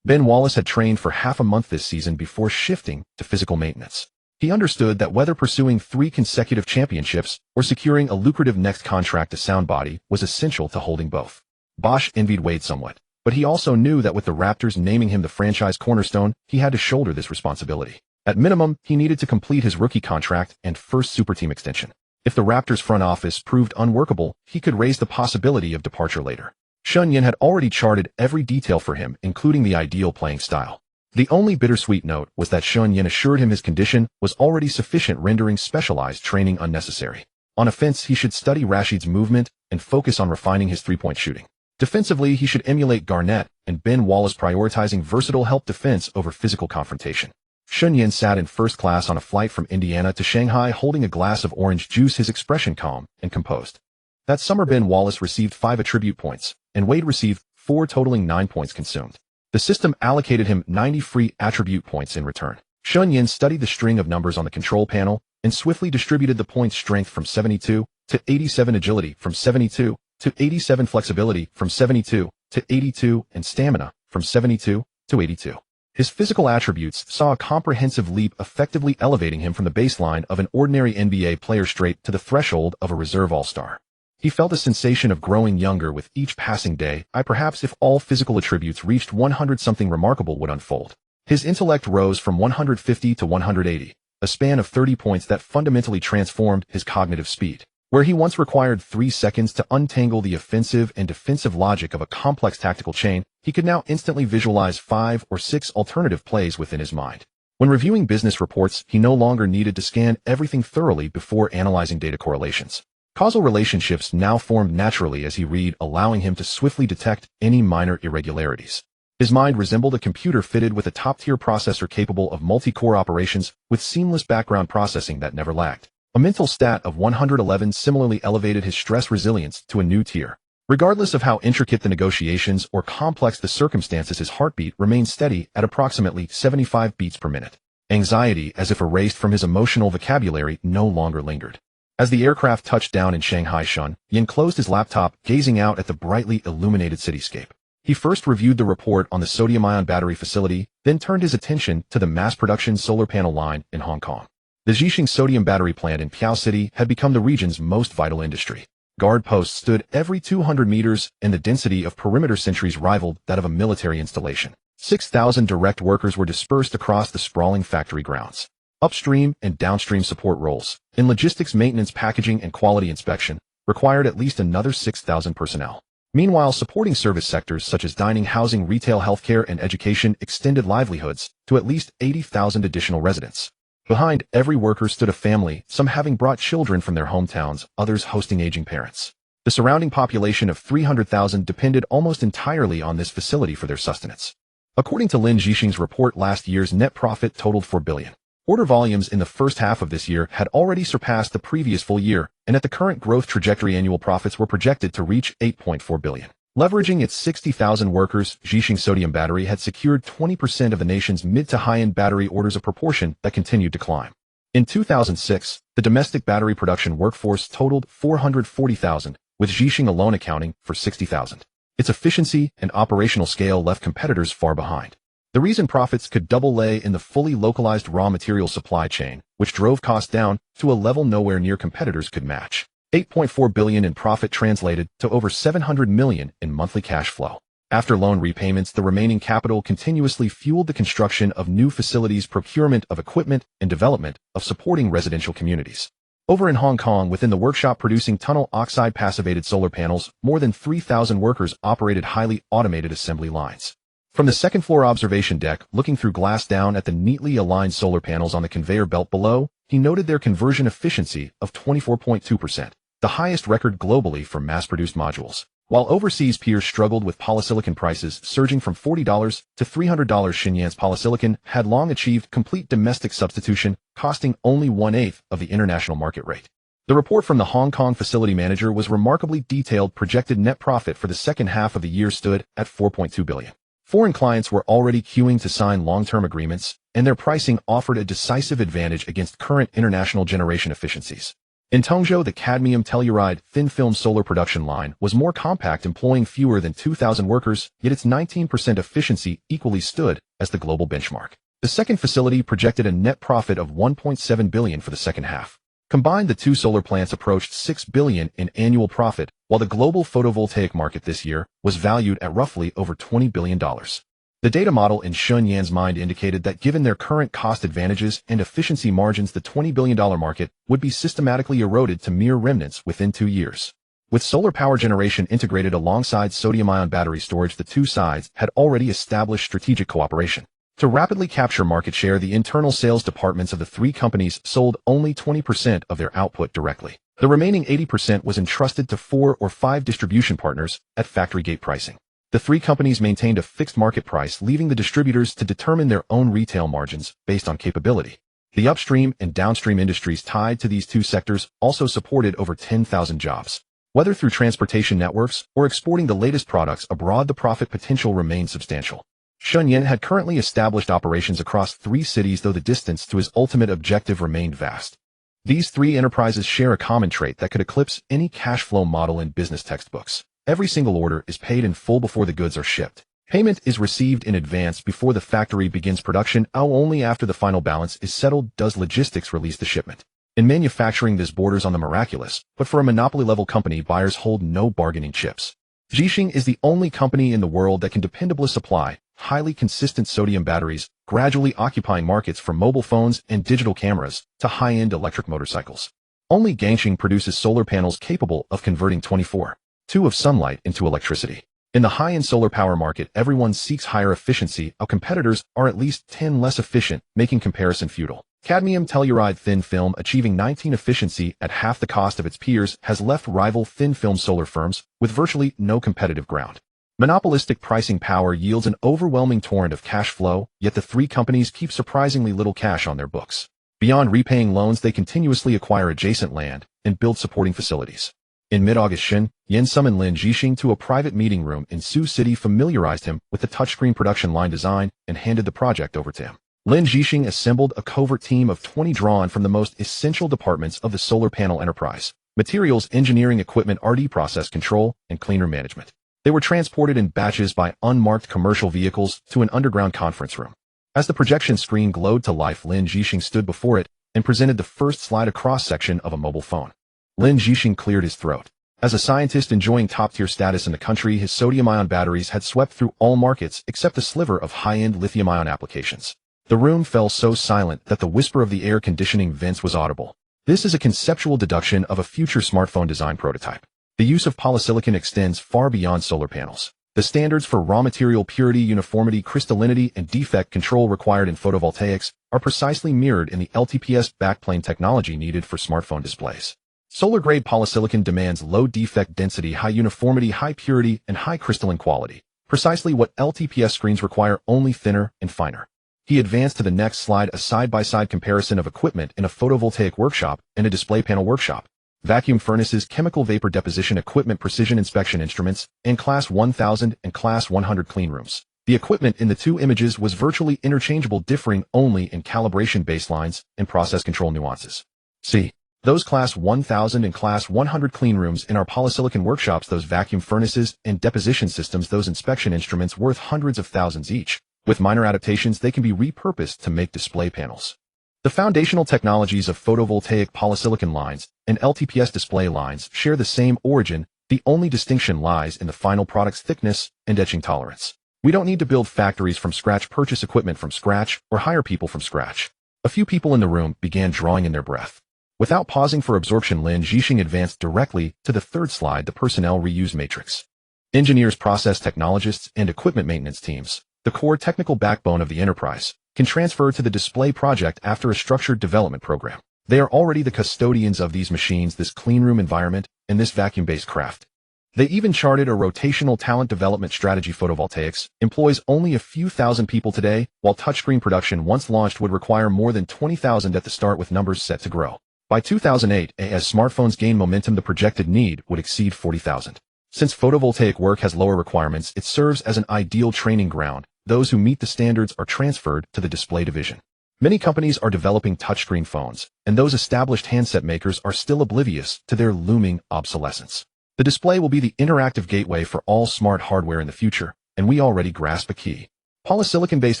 Ben Wallace had trained for half a month this season before shifting to physical maintenance. He understood that whether pursuing 3 consecutive championships or securing a lucrative next contract, a sound body was essential to holding both. Bosch envied Wade somewhat, but he also knew that with the Raptors naming him the franchise cornerstone, he had to shoulder this responsibility. At minimum, he needed to complete his rookie contract and first superteam extension. If the Raptors front office proved unworkable, he could raise the possibility of departure later. Shen Yan had already charted every detail for him, including the ideal playing style. The only bittersweet note was that Shen Yan assured him his condition was already sufficient, rendering specialized training unnecessary. On offense, he should study Rashid's movement and focus on refining his three-point shooting. Defensively, he should emulate Garnett and Ben Wallace, prioritizing versatile help defense over physical confrontation. Shen Yan sat in first class on a flight from Indiana to Shanghai, holding a glass of orange juice, his expression calm and composed. That summer, Ben Wallace received 5 attribute points, and Wade received 4, totaling 9 points consumed. The system allocated him 90 free attribute points in return. Shen Yan studied the string of numbers on the control panel and swiftly distributed the points: strength from 72 to 87, agility from 72 to 87, flexibility from 72 to 82, and stamina from 72 to 82. His physical attributes saw a comprehensive leap, effectively elevating him from the baseline of an ordinary NBA player straight to the threshold of a reserve all-star. He felt a sensation of growing younger with each passing day. Perhaps if all physical attributes reached 100, something remarkable would unfold. His intellect rose from 150 to 180, a span of 30 points that fundamentally transformed his cognitive speed. Where he once required 3 seconds to untangle the offensive and defensive logic of a complex tactical chain, he could now instantly visualize 5 or 6 alternative plays within his mind. When reviewing business reports, he no longer needed to scan everything thoroughly before analyzing data correlations. Causal relationships now formed naturally as he read, allowing him to swiftly detect any minor irregularities. His mind resembled a computer fitted with a top-tier processor capable of multi-core operations with seamless background processing that never lagged. A mental stat of 111 similarly elevated his stress resilience to a new tier. Regardless of how intricate the negotiations or complex the circumstances, his heartbeat remained steady at approximately 75 beats per minute. Anxiety, as if erased from his emotional vocabulary, no longer lingered. As the aircraft touched down in Shanghai, Shen Yan closed his laptop, gazing out at the brightly illuminated cityscape. He first reviewed the report on the sodium-ion battery facility, then turned his attention to the mass-production solar panel line in Hong Kong. The Zhixing sodium battery plant in Piao City had become the region's most vital industry. Guard posts stood every 200 meters, and the density of perimeter sentries rivaled that of a military installation. 6,000 direct workers were dispersed across the sprawling factory grounds. Upstream and downstream support roles, in logistics, maintenance, packaging, and quality inspection, required at least another 6,000 personnel. Meanwhile, supporting service sectors such as dining, housing, retail, healthcare, and education extended livelihoods to at least 80,000 additional residents. Behind every worker stood a family, some having brought children from their hometowns, others hosting aging parents. The surrounding population of 300,000 depended almost entirely on this facility for their sustenance. According to Lin Zhixing's report, last year's net profit totaled 4 billion. Order volumes in the first half of this year had already surpassed the previous full year, and at the current growth trajectory, annual profits were projected to reach 8.4 billion. Leveraging its 60,000 workers, Zhixing Sodium Battery had secured 20% of the nation's mid to high-end battery orders, a proportion that continued to climb. In 2006, the domestic battery production workforce totaled 440,000, with Zhixing alone accounting for 60,000. Its efficiency and operational scale left competitors far behind. The reason profits could double lay in the fully localized raw material supply chain, which drove costs down to a level nowhere near competitors could match. 8.4 billion in profit translated to over 700 million in monthly cash flow. After loan repayments, the remaining capital continuously fueled the construction of new facilities, procurement of equipment, and development of supporting residential communities. Over in Hong Kong, within the workshop producing tunnel oxide passivated solar panels, more than 3,000 workers operated highly automated assembly lines. From the second-floor observation deck, looking through glass down at the neatly aligned solar panels on the conveyor belt below, he noted their conversion efficiency of 24.2%, the highest record globally for mass-produced modules. While overseas peers struggled with polysilicon prices surging from $40 to $300, Shen Yan's polysilicon had long achieved complete domestic substitution, costing only 1/8 of the international market rate. The report from the Hong Kong facility manager was remarkably detailed. Projected net profit for the second half of the year stood at 4.2 billion. Foreign clients were already queuing to sign long-term agreements, and their pricing offered a decisive advantage against current international generation efficiencies. In Tongzhou, the cadmium telluride thin-film solar production line was more compact, employing fewer than 2,000 workers, yet its 19% efficiency equally stood as the global benchmark. The second facility projected a net profit of 1.7 billion for the second half. Combined, the two solar plants approached 6 billion in annual profit, while the global photovoltaic market this year was valued at roughly over $20 billion. The data model in Shen Yan's mind indicated that given their current cost advantages and efficiency margins, the $20 billion market would be systematically eroded to mere remnants within 2 years. With solar power generation integrated alongside sodium-ion battery storage, the two sides had already established strategic cooperation. To rapidly capture market share, the internal sales departments of the three companies sold only 20% of their output directly. The remaining 80% was entrusted to 4 or 5 distribution partners at factory gate pricing. The three companies maintained a fixed market price, leaving the distributors to determine their own retail margins based on capability. The upstream and downstream industries tied to these two sectors also supported over 10,000 jobs. Whether through transportation networks or exporting the latest products abroad, the profit potential remained substantial. Shen Yan had currently established operations across 3 cities, though the distance to his ultimate objective remained vast. These 3 enterprises share a common trait that could eclipse any cash flow model in business textbooks. Every single order is paid in full before the goods are shipped. Payment is received in advance before the factory begins production, only after the final balance is settled does logistics release the shipment. In manufacturing, this borders on the miraculous, but for a monopoly-level company, buyers hold no bargaining chips. Zhixing is the only company in the world that can dependably supply highly consistent sodium batteries, gradually occupying markets from mobile phones and digital cameras to high-end electric motorcycles. Only Gangxing produces solar panels capable of converting 24/2 of sunlight into electricity. In the high-end solar power market, everyone seeks higher efficiency. Our competitors are at least 10 less efficient, making comparison futile. Cadmium telluride thin film achieving 19 efficiency at half the cost of its peers has left rival thin film solar firms with virtually no competitive ground. Monopolistic pricing power yields an overwhelming torrent of cash flow, yet the three companies keep surprisingly little cash on their books. Beyond repaying loans, they continuously acquire adjacent land and build supporting facilities. In mid-August, Shen Yan summoned Lin Zhixing to a private meeting room in Sioux City, familiarized him with the touchscreen production line design, and handed the project over to him. Lin Zhixing assembled a covert team of 20 drawn from the most essential departments of the solar panel enterprise: materials, engineering, equipment, RD, process control, and cleanroom management. They were transported in batches by unmarked commercial vehicles to an underground conference room. As the projection screen glowed to life, Lin Zhixing stood before it and presented the first slide, a cross-section of a mobile phone. Lin Zhixing cleared his throat. As a scientist enjoying top-tier status in the country, his sodium-ion batteries had swept through all markets except a sliver of high-end lithium-ion applications. The room fell so silent that the whisper of the air conditioning vents was audible. This is a conceptual deduction of a future smartphone design prototype. The use of polysilicon extends far beyond solar panels. The standards for raw material purity, uniformity, crystallinity, and defect control required in photovoltaics are precisely mirrored in the LTPS backplane technology needed for smartphone displays. Solar-grade polysilicon demands low defect density, high uniformity, high purity, and high crystalline quality, precisely what LTPS screens require, only thinner and finer. He advanced to the next slide, a side-by-side comparison of equipment in a photovoltaic workshop and a display panel workshop. Vacuum furnaces, chemical vapor deposition equipment, precision inspection instruments, and Class 1000 and Class 100 cleanrooms. The equipment in the two images was virtually interchangeable, differing only in calibration baselines and process control nuances. See those Class 1000 and Class 100 cleanrooms in our polysilicon workshops, those vacuum furnaces and deposition systems, those inspection instruments worth hundreds of thousands each. With minor adaptations, they can be repurposed to make display panels. The foundational technologies of photovoltaic polysilicon lines and LTPS display lines share the same origin. The only distinction lies in the final product's thickness and etching tolerance. We don't need to build factories from scratch, purchase equipment from scratch, or hire people from scratch. A few people in the room began drawing in their breath. Without pausing for absorption, Lin Zhixing advanced directly to the third slide, the personnel reuse matrix. Engineers, process technologists, and equipment maintenance teams, the core technical backbone of the enterprise, can transfer to the display project after a structured development program. They are already the custodians of these machines, this cleanroom environment, and this vacuum-based craft. They even charted a rotational talent development strategy. Photovoltaics employs only a few thousand people today, while touchscreen production once launched would require more than 20,000 at the start, with numbers set to grow. By 2008, as smartphones gain momentum, the projected need would exceed 40,000. Since photovoltaic work has lower requirements, it serves as an ideal training ground. Those who meet the standards are transferred to the display division. Many companies are developing touchscreen phones, and those established handset makers are still oblivious to their looming obsolescence. The display will be the interactive gateway for all smart hardware in the future, and we already grasp a key. Polysilicon-based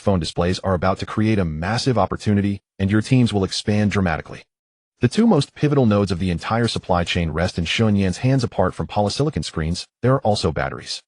phone displays are about to create a massive opportunity, and your teams will expand dramatically. The two most pivotal nodes of the entire supply chain rest in Shen Yan's hands. Apart from polysilicon screens, there are also batteries.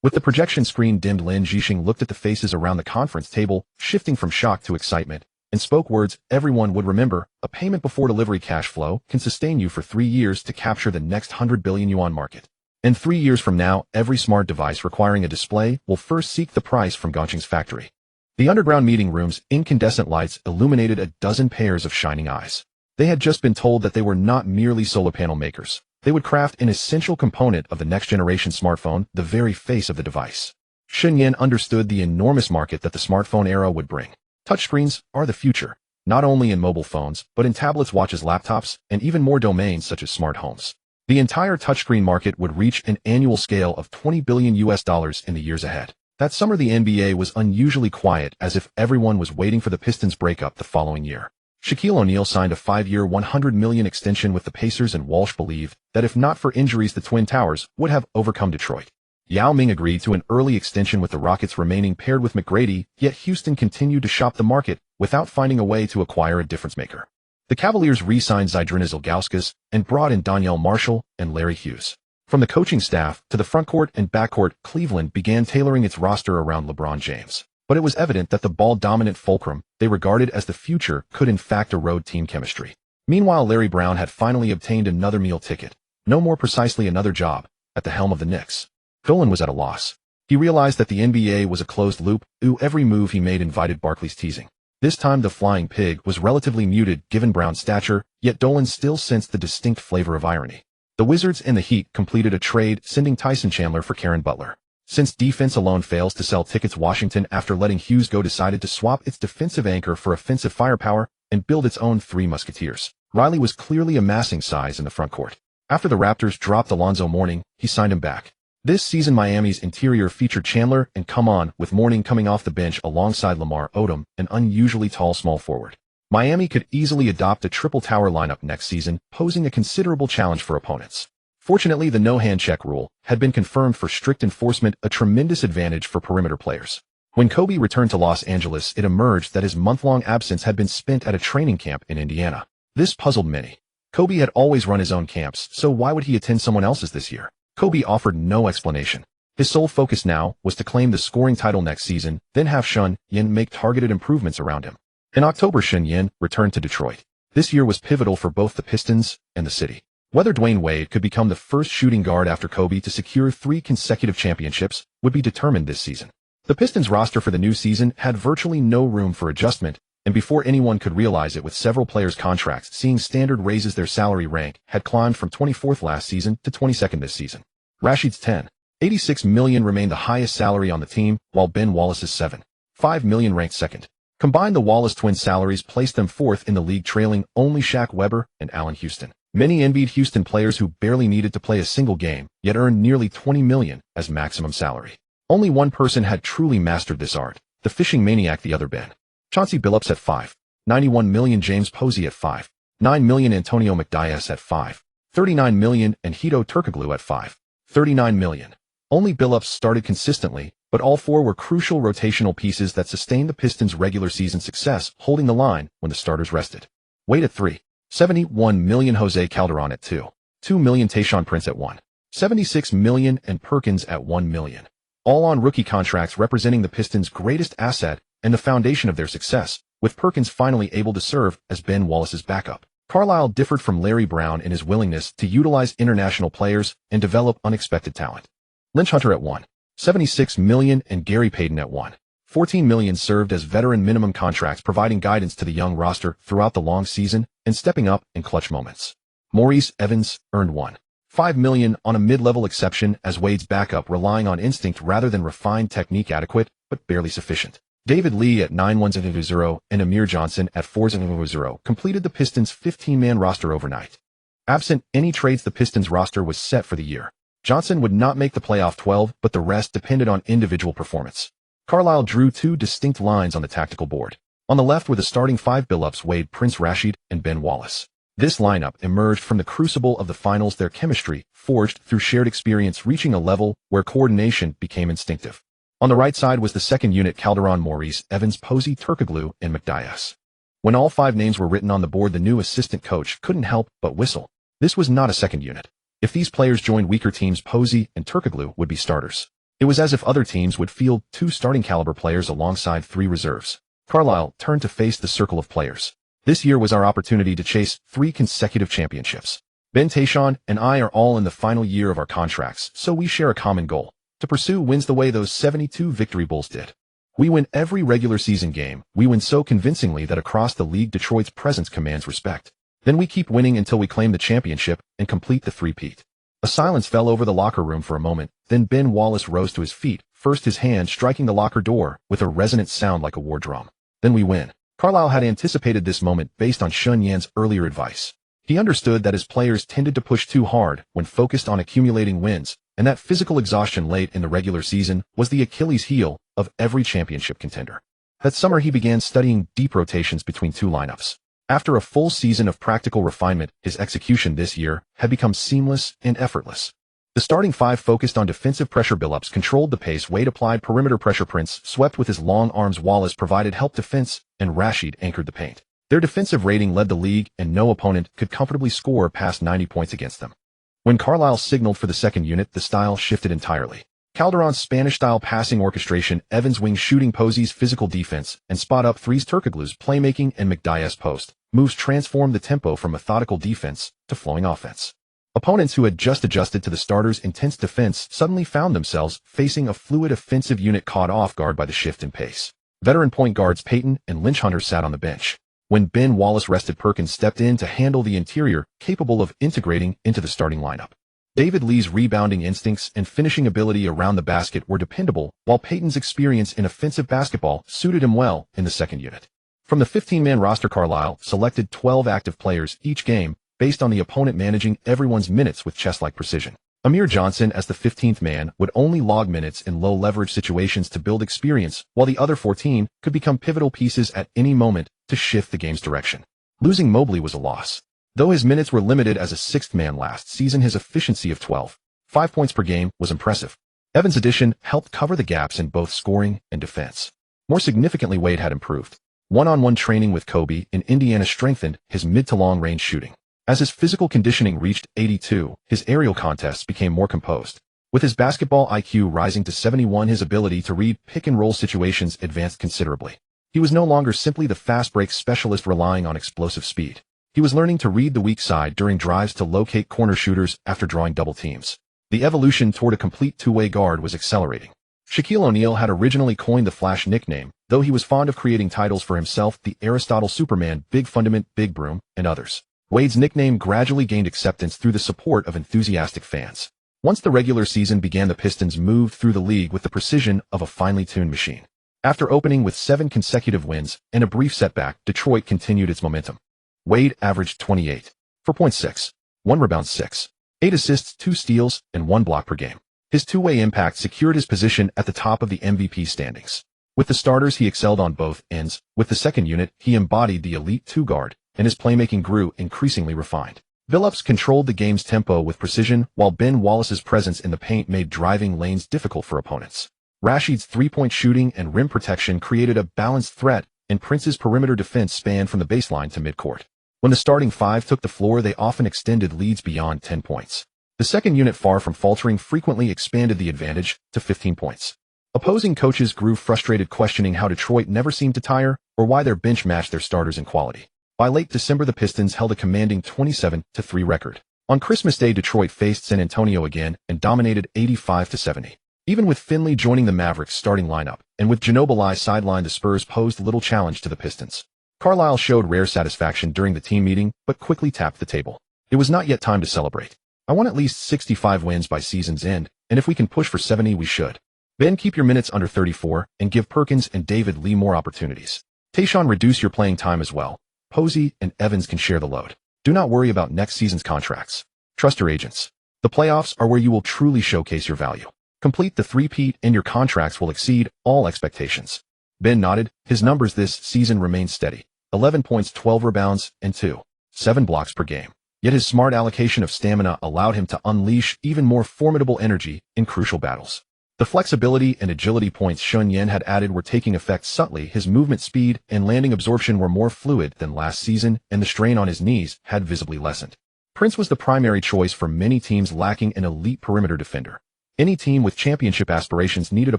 With the projection screen dimmed, Lin Zhixing looked at the faces around the conference table, shifting from shock to excitement, and spoke words everyone would remember. A payment before delivery cash flow can sustain you for 3 years to capture the next 100 billion yuan market. And 3 years from now, every smart device requiring a display will first seek the price from Gongqing's factory. The underground meeting room's incandescent lights illuminated a dozen pairs of shining eyes. They had just been told that they were not merely solar panel makers. They would craft an essential component of the next-generation smartphone, the very face of the device. Shen Yan understood the enormous market that the smartphone era would bring. Touchscreens are the future, not only in mobile phones, but in tablets, watches, laptops, and even more domains such as smart homes. The entire touchscreen market would reach an annual scale of $20 billion in the years ahead. That summer, the NBA was unusually quiet, as if everyone was waiting for the Pistons' breakup the following year. Shaquille O'Neal signed a 5-year, $100 million extension with the Pacers, and Walsh believed that if not for injuries, the Twin Towers would have overcome Detroit. Yao Ming agreed to an early extension with the Rockets remaining paired with McGrady, yet Houston continued to shop the market without finding a way to acquire a difference-maker. The Cavaliers re-signed Zydrunas Ilgauskas and brought in Donyell Marshall and Larry Hughes. From the coaching staff to the frontcourt and backcourt, Cleveland began tailoring its roster around LeBron James. But it was evident that the ball-dominant fulcrum they regarded as the future could in fact erode team chemistry. Meanwhile, Larry Brown had finally obtained another meal ticket, no more precisely another job, at the helm of the Knicks. Dolan was at a loss. He realized that the NBA was a closed loop. Every move he made invited Barkley's teasing. This time the flying pig was relatively muted given Brown's stature, yet Dolan still sensed the distinct flavor of irony. The Wizards and the Heat completed a trade, sending Tyson Chandler for Karen Butler. Since defense alone fails to sell tickets, Washington, after letting Hughes go, decided to swap its defensive anchor for offensive firepower and build its own Three Musketeers. Riley was clearly amassing size in the front court. After the Raptors dropped Alonzo Mourning, he signed him back. This season Miami's interior featured Chandler and Come On, with Mourning coming off the bench alongside Lamar Odom, an unusually tall small forward. Miami could easily adopt a triple tower lineup next season, posing a considerable challenge for opponents. Fortunately, the no-hand check rule had been confirmed for strict enforcement, a tremendous advantage for perimeter players. When Kobe returned to Los Angeles, it emerged that his month-long absence had been spent at a training camp in Indiana. This puzzled many. Kobe had always run his own camps, so why would he attend someone else's this year? Kobe offered no explanation. His sole focus now was to claim the scoring title next season, then have Shen Yan make targeted improvements around him. In October, Shen Yan returned to Detroit. This year was pivotal for both the Pistons and the city. Whether Dwyane Wade could become the first shooting guard after Kobe to secure 3 consecutive championships would be determined this season. The Pistons roster for the new season had virtually no room for adjustment, and before anyone could realize it, with several players' contracts seeing standard raises, their salary rank had climbed from 24th last season to 22nd this season. Rashid's $10.86 million remained the highest salary on the team, while Ben Wallace's $7.5 million ranked second. Combined, the Wallace twins' salaries placed them 4th in the league, trailing only Shaq Weber and Allen Houston. Many envied Houston players who barely needed to play a single game, yet earned nearly $20 million as maximum salary. Only one person had truly mastered this art, the fishing maniac, the other Ben. Chauncey Billups at $5.91 million, James Posey at $5.9 million, Antonio McDyess at $5.39 million, and Hedo Turkoglu at $5.39 million. Only Billups started consistently, but all 4 were crucial rotational pieces that sustained the Pistons' regular season success, holding the line when the starters rested. Wade at $3.71 million, Jose Calderon at $2.2 million, Tayshaun Prince at $1.76 million, and Perkins at $1 million. All on rookie contracts, representing the Pistons' greatest asset and the foundation of their success, with Perkins finally able to serve as Ben Wallace's backup. Carlisle differed from Larry Brown in his willingness to utilize international players and develop unexpected talent. Lynch Hunter at $1.76 million and Gary Payton at $1.14 million served as veteran minimum contracts, providing guidance to the young roster throughout the long season and stepping up in clutch moments. Maurice Evans earned $1.5 million on a mid-level exception as Wade's backup, relying on instinct rather than refined technique, adequate but barely sufficient. David Lee at $9.10 and Amir Johnson at $4.0 completed the Pistons' 15-man roster overnight. Absent any trades, the Pistons roster was set for the year. Johnson would not make the playoff 12, but the rest depended on individual performance. Carlisle drew 2 distinct lines on the tactical board. On the left were the starting 5: Billups, Wade, Prince, Rashid, and Ben Wallace. This lineup emerged from the crucible of the finals, their chemistry forged through shared experience, reaching a level where coordination became instinctive. On the right side was the second unit: Calderon, Maurice, Evans, Posey, Turkoglu, and McDyess. When all 5 names were written on the board, the new assistant coach couldn't help but whistle. This was not a second unit. If these players joined weaker teams, Posey and Turkoglu would be starters. It was as if other teams would field 2 starting caliber players alongside 3 reserves. Carlisle turned to face the circle of players. This year was our opportunity to chase 3 consecutive championships. Ben, Tayshaun, and I are all in the final year of our contracts, so we share a common goal: to pursue wins the way those 72 victory Bulls did. We win every regular season game. We win so convincingly that across the league Detroit's presence commands respect. Then we keep winning until we claim the championship and complete the three-peat. A silence fell over the locker room for a moment, then Ben Wallace rose to his feet, first his hand striking the locker door with a resonant sound like a war drum. Then we win. Carlisle had anticipated this moment based on Shen Yan's earlier advice. He understood that his players tended to push too hard when focused on accumulating wins, and that physical exhaustion late in the regular season was the Achilles heel of every championship contender. That summer he began studying deep rotations between 2 lineups. After a full season of practical refinement, his execution this year had become seamless and effortless. The starting 5 focused on defensive pressure: Billups controlled the pace, Wade applied perimeter pressure, Prince swept with his long arms, Wallace provided help defense, and Rashid anchored the paint. Their defensive rating led the league, and no opponent could comfortably score past 90 points against them. When Carlisle signaled for the second unit, the style shifted entirely. Calderon's Spanish-style passing orchestration, Evans' wing shooting, Posey's physical defense, and spot-up threes, Turkoglu's playmaking, and McDyess' post moves transformed the tempo from methodical defense to flowing offense. Opponents who had just adjusted to the starters' intense defense suddenly found themselves facing a fluid offensive unit caught off guard by the shift in pace. Veteran point guards Peyton and Lynch Hunter sat on the bench. When Ben Wallace rested, Perkins stepped in to handle the interior, capable of integrating into the starting lineup. David Lee's rebounding instincts and finishing ability around the basket were dependable, while Peyton's experience in offensive basketball suited him well in the second unit. From the 15-man roster, Carlisle selected 12 active players each game based on the opponent managing everyone's minutes with chess-like precision. Amir Johnson, as the 15th man, would only log minutes in low-leverage situations to build experience, while the other 14 could become pivotal pieces at any moment to shift the game's direction. Losing Mobley was a loss. Though his minutes were limited as a sixth man last season, his efficiency of 12.5 points per game was impressive. Evans' addition helped cover the gaps in both scoring and defense. More significantly, Wade had improved. One-on-one training with Kobe in Indiana strengthened his mid to long-range shooting. As his physical conditioning reached 82, his aerial contests became more composed. With his basketball IQ rising to 71, his ability to read pick-and-roll situations advanced considerably. He was no longer simply the fast-break specialist relying on explosive speed. He was learning to read the weak side during drives to locate corner shooters after drawing double teams. The evolution toward a complete two-way guard was accelerating. Shaquille O'Neal had originally coined the Flash nickname, though he was fond of creating titles for himself: the Aristotle Superman, Big Fundament, Big Broom, and others. Wade's nickname gradually gained acceptance through the support of enthusiastic fans. Once the regular season began, the Pistons moved through the league with the precision of a finely tuned machine. After opening with 7 consecutive wins and a brief setback, Detroit continued its momentum. Wade averaged 28.6, 1 rebound, 6, 8 assists, 2 steals, and 1 block per game. His two-way impact secured his position at the top of the MVP standings. With the starters, he excelled on both ends. With the second unit, he embodied the elite two-guard, and his playmaking grew increasingly refined. Billups controlled the game's tempo with precision, while Ben Wallace's presence in the paint made driving lanes difficult for opponents. Rashid's three-point shooting and rim protection created a balanced threat, and Prince's perimeter defense spanned from the baseline to midcourt. When the starting five took the floor, they often extended leads beyond 10 points. The second unit, far from faltering, frequently expanded the advantage to 15 points. Opposing coaches grew frustrated, questioning how Detroit never seemed to tire or why their bench matched their starters in quality. By late December, the Pistons held a commanding 27-3 record. On Christmas Day, Detroit faced San Antonio again and dominated 85-70. Even with Finley joining the Mavericks' starting lineup, and with Ginobili sidelined, the Spurs posed little challenge to the Pistons. Carlisle showed rare satisfaction during the team meeting, but quickly tapped the table. It was not yet time to celebrate. I want at least 65 wins by season's end, and if we can push for 70, we should. Ben, keep your minutes under 34, and give Perkins and David Lee more opportunities. Tayshaun, reduce your playing time as well. Posey and Evans can share the load. Do not worry about next season's contracts. Trust your agents. The playoffs are where you will truly showcase your value. Complete the three-peat and your contracts will exceed all expectations. Ben nodded. His numbers this season remained steady. 11 points, 12 rebounds, and 2.7 blocks per game. Yet his smart allocation of stamina allowed him to unleash even more formidable energy in crucial battles. The flexibility and agility points Shen Yan had added were taking effect subtly. His movement speed and landing absorption were more fluid than last season, and the strain on his knees had visibly lessened. Prince was the primary choice for many teams lacking an elite perimeter defender. Any team with championship aspirations needed a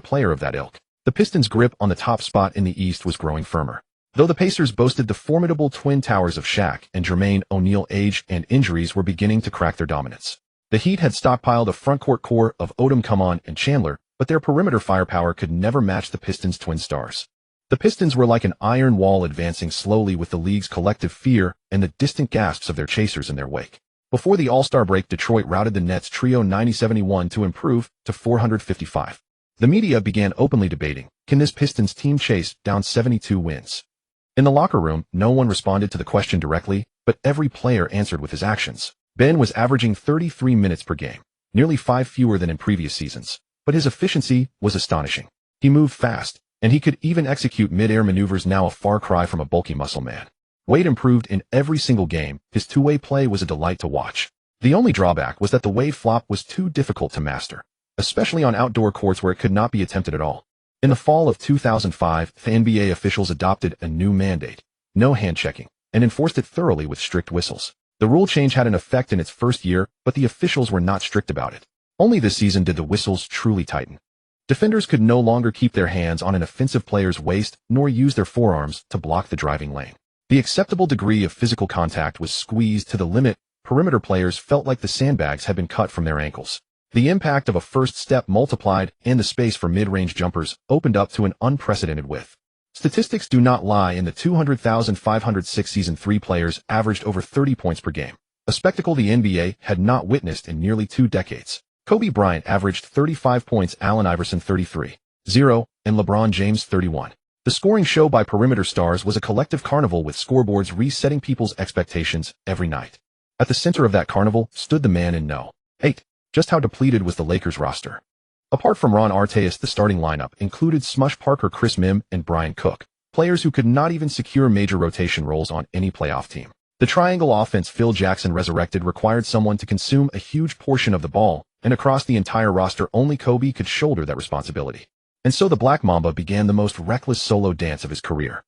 player of that ilk. The Pistons' grip on the top spot in the East was growing firmer. Though the Pacers boasted the formidable twin towers of Shaq and Jermaine O'Neal, age and injuries were beginning to crack their dominance. The Heat had stockpiled a frontcourt core of Odom, Coman, and Chandler, but their perimeter firepower could never match the Pistons' twin stars. The Pistons were like an iron wall, advancing slowly with the league's collective fear and the distant gasps of their chasers in their wake. Before the All-Star break, Detroit routed the Nets' trio 90-71 to improve to 455. The media began openly debating, can this Pistons team chase down 72 wins? In the locker room, no one responded to the question directly, but every player answered with his actions. Ben was averaging 33 minutes per game, nearly 5 fewer than in previous seasons, but his efficiency was astonishing. He moved fast, and he could even execute mid-air maneuvers, now a far cry from a bulky muscle man. Wade improved in every single game. His two-way play was a delight to watch. The only drawback was that the wave flop was too difficult to master, especially on outdoor courts where it could not be attempted at all. In the fall of 2005, the NBA officials adopted a new mandate, no hand-checking, and enforced it thoroughly with strict whistles. The rule change had an effect in its first year, but the officials were not strict about it. Only this season did the whistles truly tighten. Defenders could no longer keep their hands on an offensive player's waist, nor use their forearms to block the driving lane. The acceptable degree of physical contact was squeezed to the limit. Perimeter players felt like the sandbags had been cut from their ankles. The impact of a first step multiplied, and the space for mid-range jumpers opened up to an unprecedented width. Statistics do not lie. In the 200,506 season, 3 players averaged over 30 points per game, a spectacle the NBA had not witnessed in nearly 2 decades. Kobe Bryant averaged 35 points, Allen Iverson 33.0, and LeBron James 31. The scoring show by perimeter stars was a collective carnival with scoreboards resetting people's expectations every night. At the center of that carnival stood the man in no. 8. Just how depleted was the Lakers roster? Apart from Ron Artest, the starting lineup included Smush Parker, Chris Mihm, and Brian Cook, players who could not even secure major rotation roles on any playoff team. The triangle offense Phil Jackson resurrected required someone to consume a huge portion of the ball, and across the entire roster only Kobe could shoulder that responsibility. And so the Black Mamba began the most reckless solo dance of his career.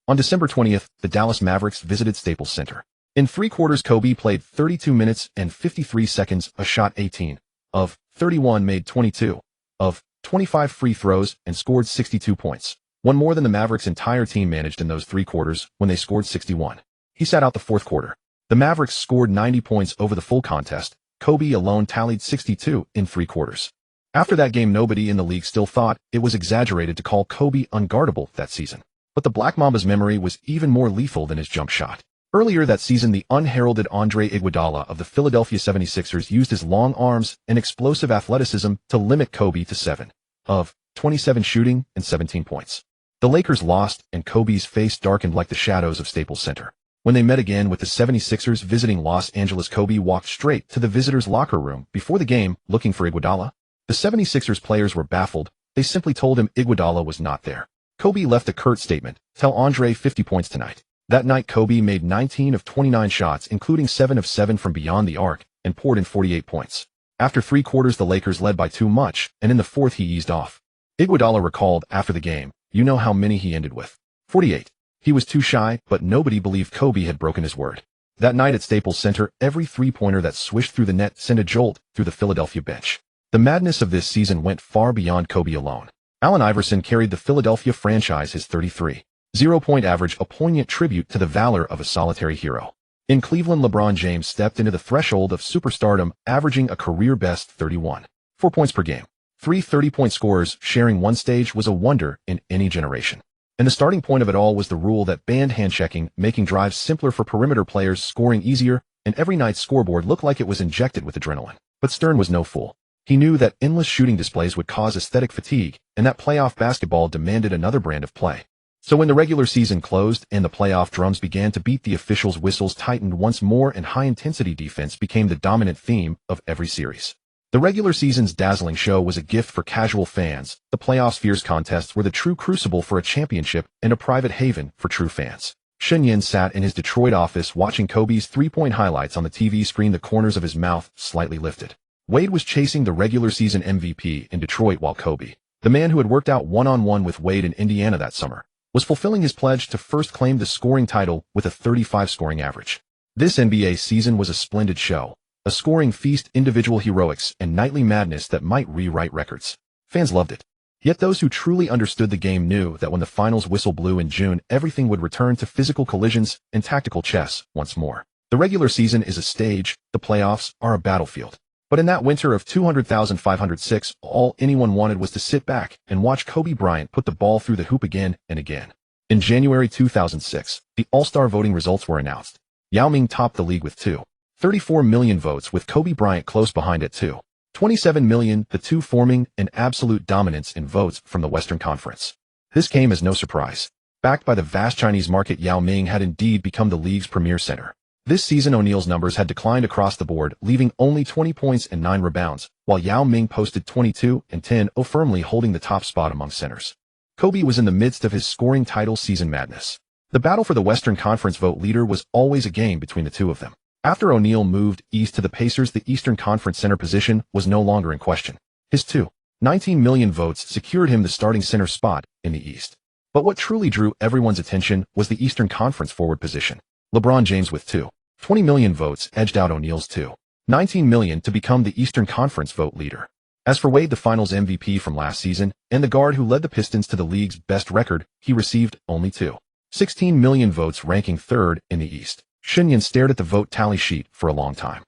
On December 20th, the Dallas Mavericks visited Staples Center. In 3 quarters, Kobe played 32 minutes and 53 seconds, a shot 18 of 31, made 22 of 25 free throws, and scored 62 points. One more than the Mavericks' entire team managed in those 3 quarters when they scored 61. He sat out the 4th quarter. The Mavericks scored 90 points over the full contest. Kobe alone tallied 62 in 3 quarters. After that game, nobody in the league still thought it was exaggerated to call Kobe unguardable that season. But the Black Mamba's memory was even more lethal than his jump shot. Earlier that season, the unheralded Andre Iguodala of the Philadelphia 76ers used his long arms and explosive athleticism to limit Kobe to 7 of 27 shooting and 17 points. The Lakers lost, and Kobe's face darkened like the shadows of Staples Center. When they met again with the 76ers visiting Los Angeles, Kobe walked straight to the visitors' locker room before the game looking for Iguodala. The 76ers players were baffled. They simply told him Iguodala was not there. Kobe left a curt statement: "Tell Andre 50 points tonight." That night, Kobe made 19 of 29 shots, including 7 of 7 from beyond the arc, and poured in 48 points. After 3 quarters, the Lakers led by too much, and in the 4th he eased off. Iguodala recalled after the game, "You know how many he ended with? 48. He was too shy," but nobody believed Kobe had broken his word. That night at Staples Center, every 3-pointer that swished through the net sent a jolt through the Philadelphia bench. The madness of this season went far beyond Kobe alone. Allen Iverson carried the Philadelphia franchise, his 33.0-point average, a poignant tribute to the valor of a solitary hero. In Cleveland, LeBron James stepped into the threshold of superstardom, averaging a career-best 31.4 points per game. 3 30-point scorers sharing one stage was a wonder in any generation. And the starting point of it all was the rule that banned hand-checking, making drives simpler for perimeter players, scoring easier, and every night's scoreboard looked like it was injected with adrenaline. But Stern was no fool. He knew that endless shooting displays would cause aesthetic fatigue, and that playoff basketball demanded another brand of play. So when the regular season closed and the playoff drums began to beat, the officials' whistles tightened once more, and high-intensity defense became the dominant theme of every series. The regular season's dazzling show was a gift for casual fans. The playoffs' fierce contests were the true crucible for a championship and a private haven for true fans. Shen Yan sat in his Detroit office watching Kobe's 3-point highlights on the TV screen, the corners of his mouth slightly lifted. Wade was chasing the regular season MVP in Detroit, while Kobe, the man who had worked out one-on-one with Wade in Indiana that summer, was fulfilling his pledge to first claim the scoring title with a 35 scoring average. This NBA season was a splendid show, a scoring feast, individual heroics, and nightly madness that might rewrite records. Fans loved it. Yet those who truly understood the game knew that when the finals whistle blew in June, everything would return to physical collisions and tactical chess once more. The regular season is a stage, the playoffs are a battlefield. But in that winter of 200,506, all anyone wanted was to sit back and watch Kobe Bryant put the ball through the hoop again and again. In January 2006, the All-Star voting results were announced. Yao Ming topped the league with 2.34 million votes, with Kobe Bryant close behind at 2.27 million, the two forming an absolute dominance in votes from the Western Conference. This came as no surprise. Backed by the vast Chinese market, Yao Ming had indeed become the league's premier center. This season, O'Neal's numbers had declined across the board, leaving only 20 points and 9 rebounds, while Yao Ming posted 22 and 10, firmly holding the top spot among centers. Kobe was in the midst of his scoring title season madness. The battle for the Western Conference vote leader was always a game between the two of them. After O'Neal moved east to the Pacers, the Eastern Conference center position was no longer in question. His 2.19 million votes secured him the starting center spot in the East. But what truly drew everyone's attention was the Eastern Conference forward position. LeBron James, with 2.20 million votes, edged out O'Neal's 2.19 million to become the Eastern Conference vote leader. As for Wade, the finals MVP from last season, and the guard who led the Pistons to the league's best record, he received only 2.16 million votes, ranking third in the East. Shen Yan stared at the vote tally sheet for a long time.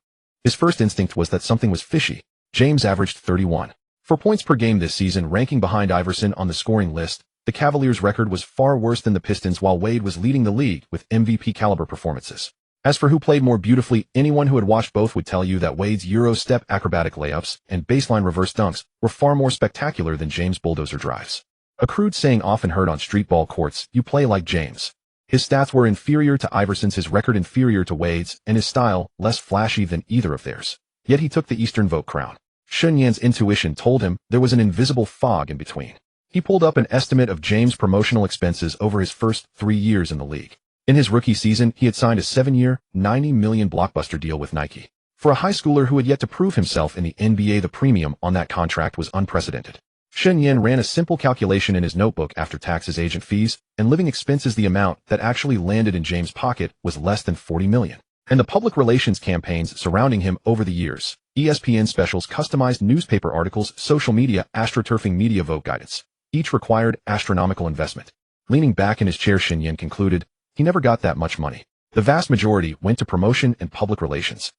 His first instinct was that something was fishy. James averaged 31.4 points per game this season, ranking behind Iverson on the scoring list. The The Cavaliers' record was far worse than the Pistons while Wade was leading the league with MVP-caliber performances. As for who played more beautifully, anyone who had watched both would tell you that Wade's Euro step acrobatic layups and baseline reverse dunks were far more spectacular than James' bulldozer drives. A crude saying often heard on street ball courts, you play like James. His stats were inferior to Iverson's, his record inferior to Wade's, and his style less flashy than either of theirs. Yet he took the Eastern vote crown. Shen Yan's intuition told him there was an invisible fog in between. He pulled up an estimate of James' promotional expenses over his first 3 years in the league. In his rookie season, he had signed a 7-year, $90 million blockbuster deal with Nike. For a high schooler who had yet to prove himself in the NBA, the premium on that contract was unprecedented. Shen Yan ran a simple calculation in his notebook after taxes, agent fees, and living expenses. The amount that actually landed in James' pocket was less than $40 million. And the public relations campaigns surrounding him over the years, ESPN specials, customized newspaper articles, social media, astroturfing, media vote guidance, each required astronomical investment. Leaning back in his chair, Shen Yan concluded, he never got that much money. The vast majority went to promotion and public relations.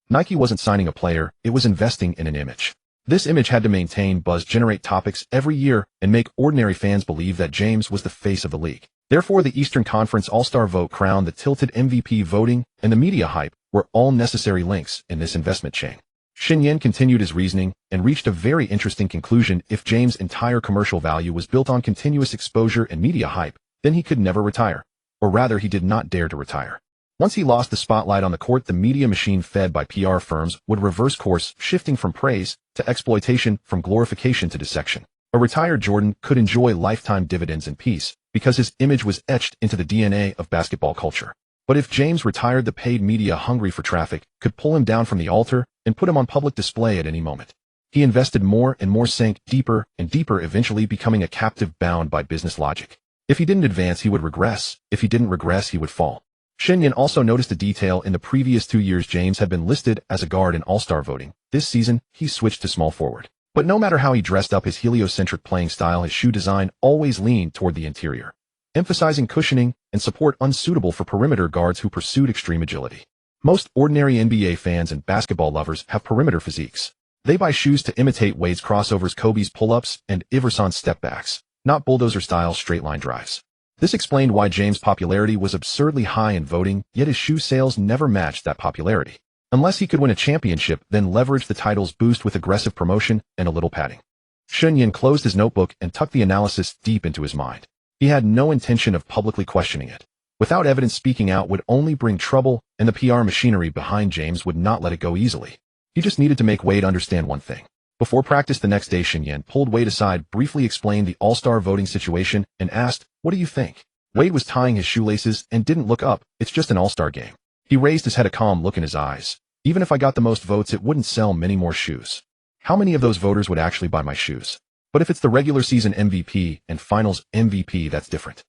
Nike wasn't signing a player, it was investing in an image. This image had to maintain buzz, generate topics every year, and make ordinary fans believe that James was the face of the league. Therefore, the Eastern Conference All-Star vote crown, the tilted MVP voting, and the media hype were all necessary links in this investment chain. Shen Yan continued his reasoning and reached a very interesting conclusion. If James' entire commercial value was built on continuous exposure and media hype, then he could never retire. Or rather, he did not dare to retire. Once he lost the spotlight on the court, the media machine fed by PR firms would reverse course, shifting from praise to exploitation, from glorification to dissection. A retired Jordan could enjoy lifetime dividends in peace because his image was etched into the DNA of basketball culture. But if James retired, the paid media, hungry for traffic, could pull him down from the altar and put him on public display at any moment. He invested more and more, sank deeper and deeper, eventually becoming a captive bound by business logic. If he didn't advance, he would regress. If he didn't regress, he would fall. Shen Yan also noticed a detail. In the previous 2 years, James had been listed as a guard in All-Star voting. This season, he switched to small forward. But no matter how he dressed up, his heliocentric playing style, his shoe design always leaned toward the interior, emphasizing cushioning and support, unsuitable for perimeter guards who pursued extreme agility. Most ordinary NBA fans and basketball lovers have perimeter physiques. They buy shoes to imitate Wade's crossovers, Kobe's pull-ups, and Iverson's step-backs, not bulldozer-style straight-line drives. This explained why James' popularity was absurdly high in voting, yet his shoe sales never matched that popularity. Unless he could win a championship, then leverage the title's boost with aggressive promotion and a little padding. Shen Yan closed his notebook and tucked the analysis deep into his mind. He had no intention of publicly questioning it. Without evidence, speaking out would only bring trouble, and the PR machinery behind James would not let it go easily. He just needed to make Wade understand one thing. Before practice the next day, Shen Yan pulled Wade aside, briefly explained the All-Star voting situation, and asked, "What do you think?" Wade was tying his shoelaces and didn't look up. "It's just an All-Star game." He raised his head, a calm look in his eyes. "Even if I got the most votes, it wouldn't sell many more shoes. How many of those voters would actually buy my shoes? But if it's the regular season MVP and finals MVP, that's different.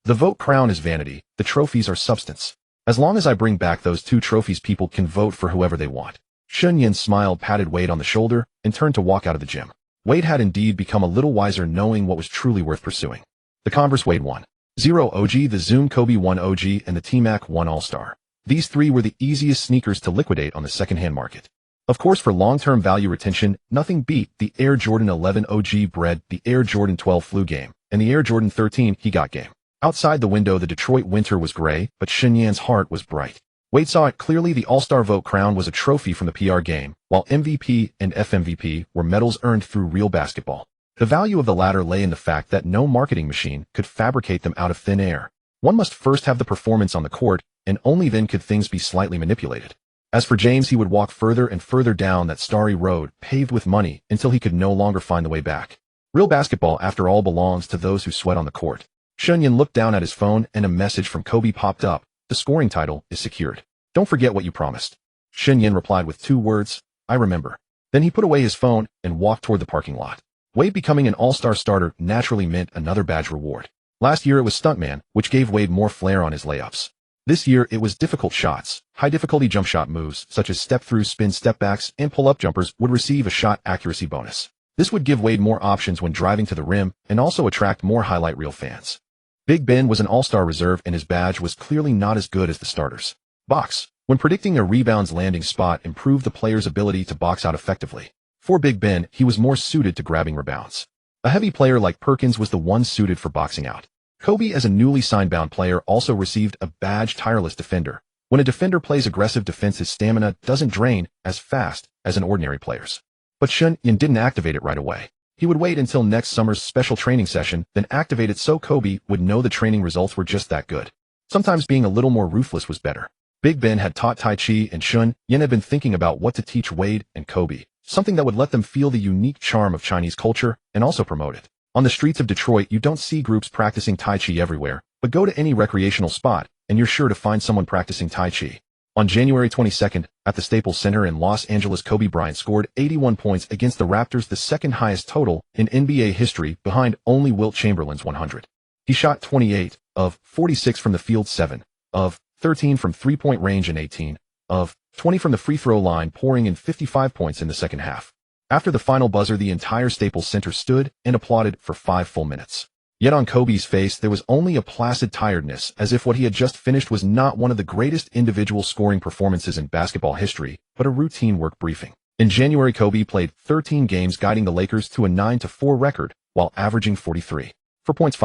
The vote crown is vanity, the trophies are substance. As long as I bring back those 2 trophies, people can vote for whoever they want." Shen Yan smiled, patted Wade on the shoulder, and turned to walk out of the gym. Wade had indeed become a little wiser, knowing what was truly worth pursuing. The Converse Wade 1.0 OG, the Zoom Kobe 1 OG, and the T-Mac 1 All-Star. These 3 were the easiest sneakers to liquidate on the secondhand market. Of course, for long-term value retention, nothing beat the Air Jordan 11 OG Bread, the Air Jordan 12 Flu Game, and the Air Jordan 13 He Got Game. Outside the window, the Detroit winter was gray, but Shen Yan's heart was bright. Wade saw it clearly. The All-Star vote crown was a trophy from the PR game, while MVP and FMVP were medals earned through real basketball. The value of the latter lay in the fact that no marketing machine could fabricate them out of thin air. One must first have the performance on the court, and only then could things be slightly manipulated. As for James, he would walk further and further down that starry road, paved with money, until he could no longer find the way back. Real basketball, after all, belongs to those who sweat on the court. Shen Yan looked down at his phone, and a message from Kobe popped up. "The scoring title is secured. Don't forget what you promised." Shen Yan replied with 2 words, "I remember." Then he put away his phone and walked toward the parking lot. Wade becoming an All-Star starter naturally meant another badge reward. Last year it was Stuntman, which gave Wade more flair on his layups. This year it was difficult shots. High-difficulty jump shot moves, such as step-through, spin, step-backs, and pull-up jumpers, would receive a shot accuracy bonus. This would give Wade more options when driving to the rim and also attract more highlight reel fans. Big Ben was an All-Star reserve, and his badge was clearly not as good as the starters. Box. When predicting a rebound's landing spot improved the player's ability to box out effectively. For Big Ben, he was more suited to grabbing rebounds. A heavy player like Perkins was the one suited for boxing out. Kobe, as a newly signed-bound player, also received a badge tireless defender. When a defender plays aggressive defense, his stamina doesn't drain as fast as an ordinary player's. But Shen Yan didn't activate it right away. He would wait until next summer's special training session, then activate it so Kobe would know the training results were just that good. Sometimes being a little more ruthless was better. Big Ben had taught Tai Chi, and Shen Yan had been thinking about what to teach Wade and Kobe, something that would let them feel the unique charm of Chinese culture and also promote it. On the streets of Detroit, you don't see groups practicing Tai Chi everywhere, but go to any recreational spot, and you're sure to find someone practicing Tai Chi. On January 22nd, at the Staples Center in Los Angeles, Kobe Bryant scored 81 points against the Raptors, the second highest total in NBA history, behind only Wilt Chamberlain's 100. He shot 28 of 46 from the field, 7 of 13 from three-point range, and 18 of 20 from the free throw line, pouring in 55 points in the second half. After the final buzzer, the entire Staples Center stood and applauded for 5 full minutes. Yet on Kobe's face there was only a placid tiredness, as if what he had just finished was not one of the greatest individual scoring performances in basketball history, but a routine work briefing. In January, Kobe played 13 games, guiding the Lakers to a 9-4 record, while averaging 43 points,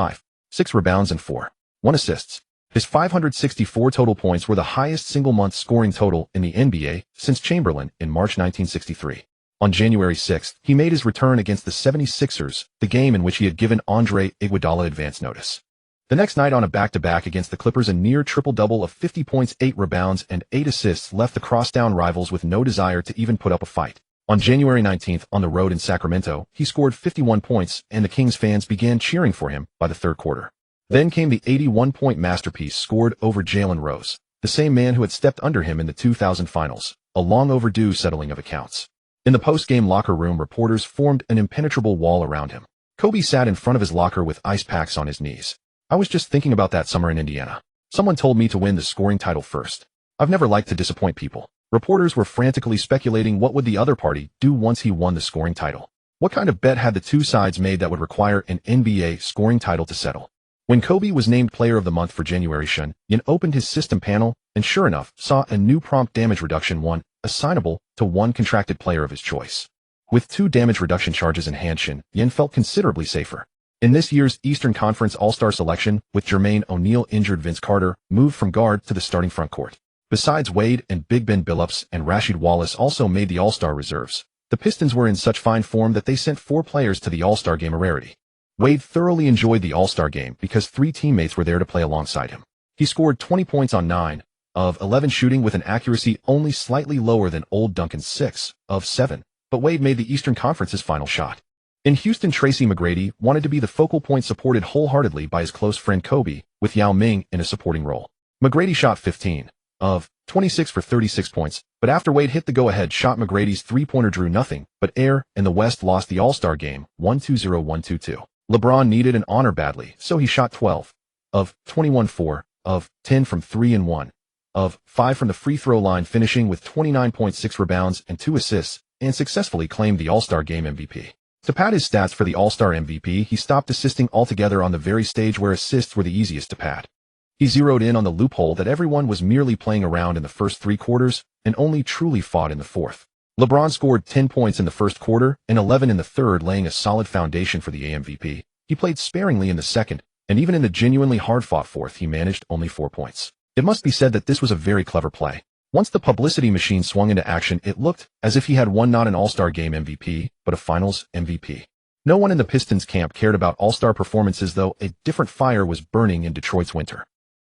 6 rebounds, and 1 assists. His 564 total points were the highest single-month scoring total in the NBA since Chamberlain in March 1963. On January 6th, he made his return against the 76ers, the game in which he had given Andre Iguodala advance notice. The next night, on a back-to-back against the Clippers, a near triple-double of 50 points, 8 rebounds, and 8 assists left the crosstown rivals with no desire to even put up a fight. On January 19th, on the road in Sacramento, he scored 51 points, and the Kings fans began cheering for him by the third quarter. Then came the 81-point masterpiece scored over Jalen Rose, the same man who had stepped under him in the 2000 finals, a long-overdue settling of accounts. In the post-game locker room, reporters formed an impenetrable wall around him. Kobe sat in front of his locker with ice packs on his knees. "I was just thinking about that summer in Indiana. Someone told me to win the scoring title first. I've never liked to disappoint people." Reporters were frantically speculating what would the other party do once he won the scoring title. What kind of bet had the two sides made that would require an NBA scoring title to settle? When Kobe was named Player of the Month for January, Shen Yan opened his system panel and, sure enough, saw a new prompt: damage reduction 1, assignable to 1 contracted player of his choice. With 2 damage reduction charges in hand, Shen Yan felt considerably safer. In this year's Eastern Conference All-Star selection, with Jermaine O'Neal injured, Vince Carter moved from guard to the starting front court. Besides Wade and Big Ben Billups and Rasheed Wallace also made the All-Star reserves. The Pistons were in such fine form that they sent 4 players to the All-Star game, a rarity. Wade thoroughly enjoyed the All-Star game because 3 teammates were there to play alongside him. He scored 20 points on 9 of 11 shooting, with an accuracy only slightly lower than old Duncan's 6 of 7, but Wade made the Eastern Conference's final shot. In Houston, Tracy McGrady wanted to be the focal point, supported wholeheartedly by his close friend Kobe, with Yao Ming in a supporting role. McGrady shot 15 of 26 for 36 points, but after Wade hit the go-ahead shot, McGrady's three-pointer drew nothing but air, and the West lost the All-Star game 1-2-0-1-2-2. LeBron needed an honor badly, so he shot 12 of 21, 4 of 10 from 3 and 1 of 5 from the free throw line, finishing with 29.6 rebounds and 2 assists, and successfully claimed the All-Star game MVP. To pad his stats for the All-Star MVP, he stopped assisting altogether on the very stage where assists were the easiest to pad. He zeroed in on the loophole that everyone was merely playing around in the first 3 quarters and only truly fought in the fourth. LeBron scored 10 points in the first quarter and 11 in the third, laying a solid foundation for the MVP. He played sparingly in the second, and even in the genuinely hard-fought fourth, he managed only 4 points. It must be said that this was a very clever play. Once the publicity machine swung into action, it looked as if he had won not an All-Star Game MVP, but a Finals MVP. No one in the Pistons camp cared about All-Star performances, though a different fire was burning in Detroit's winter.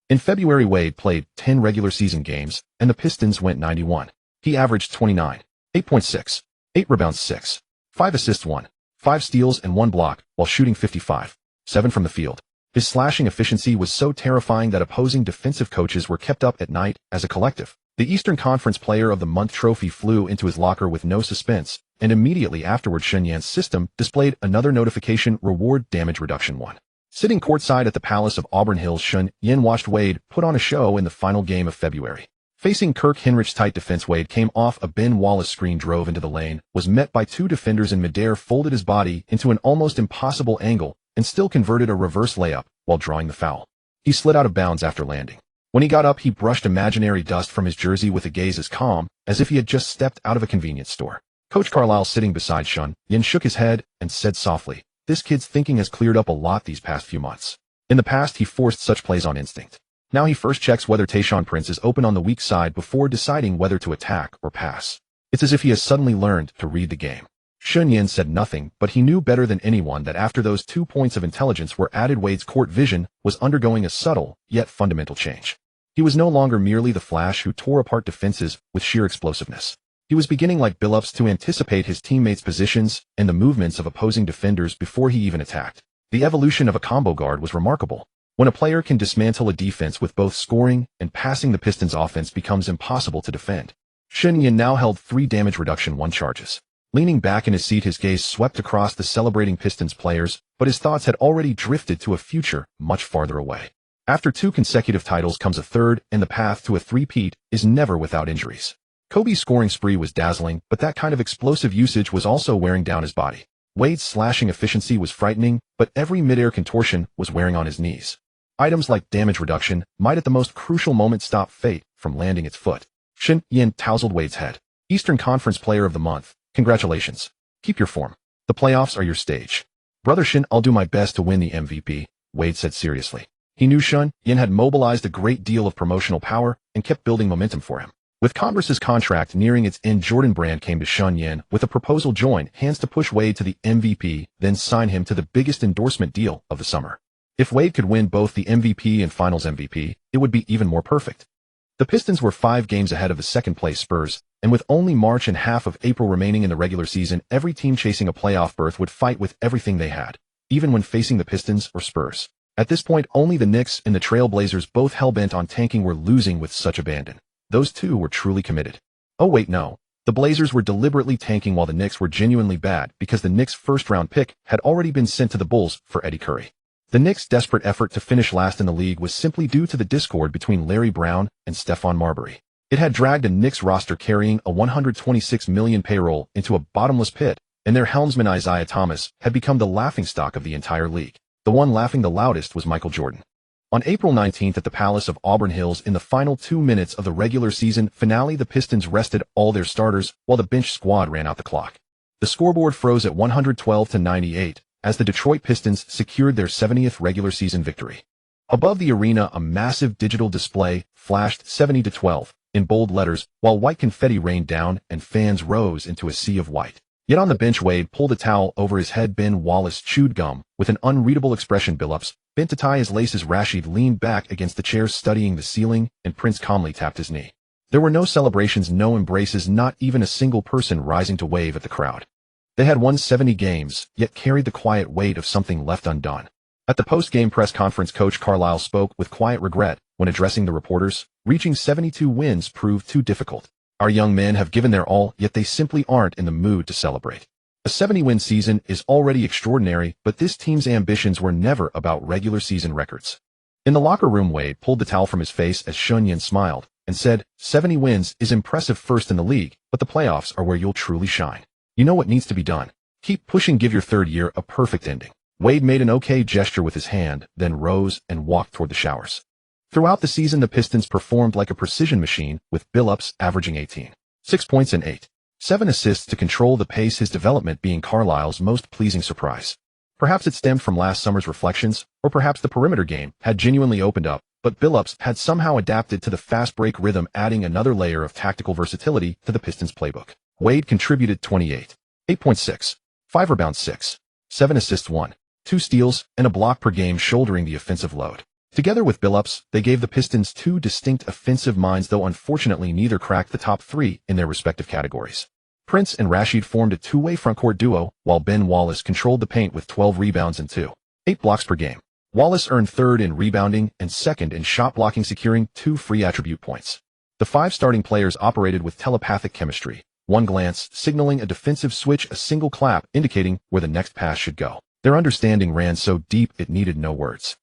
In February, Wade played 10 regular season games, and the Pistons went 91. He averaged 29, 8.6, 8 rebounds, 6, 5 assists, 1, 5 steals, and 1 block, while shooting 55, 7 from the field. His slashing efficiency was so terrifying that opposing defensive coaches were kept up at night as a collective. The Eastern Conference Player of the Month trophy flew into his locker with no suspense, and immediately afterward Shen Yan's system displayed another notification: reward damage reduction 1. Sitting courtside at the Palace of Auburn Hills, Shen Yan watched Wade put on a show in the final game of February. Facing Kirk Hinrich's tight defense, Wade came off a Ben Wallace screen, drove into the lane, was met by 2 defenders in midair, folded his body into an almost impossible angle, and still converted a reverse layup while drawing the foul. He slid out of bounds after landing. When he got up, he brushed imaginary dust from his jersey with a gaze as calm as if he had just stepped out of a convenience store. Coach Carlisle, sitting beside Shen Yan, shook his head and said softly, This kid's thinking has cleared up a lot these past few months. In the past, he forced such plays on instinct. Now he first checks whether Tayshaun Prince is open on the weak side before deciding whether to attack or pass. It's as if he has suddenly learned to read the game. Shen Yan said nothing, but he knew better than anyone that after those 2 points of intelligence were added, Wade's court vision was undergoing a subtle, yet fundamental change. He was no longer merely the Flash who tore apart defenses with sheer explosiveness. He was beginning, like Billups, to anticipate his teammates' positions and the movements of opposing defenders before he even attacked. The evolution of a combo guard was remarkable. When a player can dismantle a defense with both scoring and passing, the Pistons' offense becomes impossible to defend. Shen Yan now held 3 damage reduction 1 charges. Leaning back in his seat, his gaze swept across the celebrating Pistons players, but his thoughts had already drifted to a future much farther away. After 2 consecutive titles comes a third, and the path to a three-peat is never without injuries. Kobe's scoring spree was dazzling, but that kind of explosive usage was also wearing down his body. Wade's slashing efficiency was frightening, but every mid-air contortion was wearing on his knees. Items like damage reduction might at the most crucial moment stop fate from landing its foot. Shen Yan tousled Wade's head. Eastern Conference Player of the Month. Congratulations. Keep your form. The playoffs are your stage. Brother Shen, I'll do my best to win the MVP, Wade said seriously. He knew Shen Yan had mobilized a great deal of promotional power and kept building momentum for him. With Converse's contract nearing its end, Jordan Brand came to Shen Yan with a proposal: join hands to push Wade to the MVP, then sign him to the biggest endorsement deal of the summer. If Wade could win both the MVP and Finals MVP, it would be even more perfect. The Pistons were 5 games ahead of the second-place Spurs, and with only March and half of April remaining in the regular season, every team chasing a playoff berth would fight with everything they had, even when facing the Pistons or Spurs. At this point, only the Knicks and the Trail Blazers, both hell-bent on tanking, were losing with such abandon. Those two were truly committed. Oh wait, no. The Blazers were deliberately tanking while the Knicks were genuinely bad, because the Knicks' first-round pick had already been sent to the Bulls for Eddie Curry. The Knicks' desperate effort to finish last in the league was simply due to the discord between Larry Brown and Stephon Marbury. It had dragged a Knicks roster carrying a $126 million payroll into a bottomless pit, and their helmsman Isaiah Thomas had become the laughingstock of the entire league. The one laughing the loudest was Michael Jordan. On April 19th at the Palace of Auburn Hills, in the final 2 minutes of the regular season finale, the Pistons rested all their starters while the bench squad ran out the clock. The scoreboard froze at 112-98 as the Detroit Pistons secured their 70th regular season victory. Above the arena, a massive digital display flashed 70-12 in bold letters, while white confetti rained down and fans rose into a sea of white. Yet on the bench, Wade pulled a towel over his head. Ben Wallace chewed gum with an unreadable expression. Billups bent to tie his laces. Rashid leaned back against the chair studying the ceiling, and Prince calmly tapped his knee. There were no celebrations, no embraces, not even a single person rising to wave at the crowd. They had won 70 games, yet carried the quiet weight of something left undone. At the post-game press conference, Coach Carlisle spoke with quiet regret when addressing the reporters. Reaching 72 wins proved too difficult. Our young men have given their all, yet they simply aren't in the mood to celebrate. A 70-win season is already extraordinary, but this team's ambitions were never about regular season records. In the locker room, Wade pulled the towel from his face as Shen Yan smiled and said, 70 wins is impressive first in the league, but the playoffs are where you'll truly shine. You know what needs to be done. Keep pushing, give your third year a perfect ending. Wade made an okay gesture with his hand, then rose and walked toward the showers. Throughout the season, the Pistons performed like a precision machine, with Billups averaging 18.6 points and 8.7 assists to control the pace, his development being Carlisle's most pleasing surprise. Perhaps it stemmed from last summer's reflections, or perhaps the perimeter game had genuinely opened up, but Billups had somehow adapted to the fast break rhythm, adding another layer of tactical versatility to the Pistons' playbook. Wade contributed 8.6, 5 rebounds, 6.7 assists, 1.2 steals, and a block per game, shouldering the offensive load. Together with Billups, they gave the Pistons 2 distinct offensive minds, though unfortunately neither cracked the top 3 in their respective categories. Prince and Rashid formed a two-way frontcourt duo, while Ben Wallace controlled the paint with 12 rebounds and 2.8 blocks per game. Wallace earned third in rebounding and second in shot blocking, securing 2 free attribute points. The 5 starting players operated with telepathic chemistry, one glance signaling a defensive switch, a single clap indicating where the next pass should go. Their understanding ran so deep it needed no words.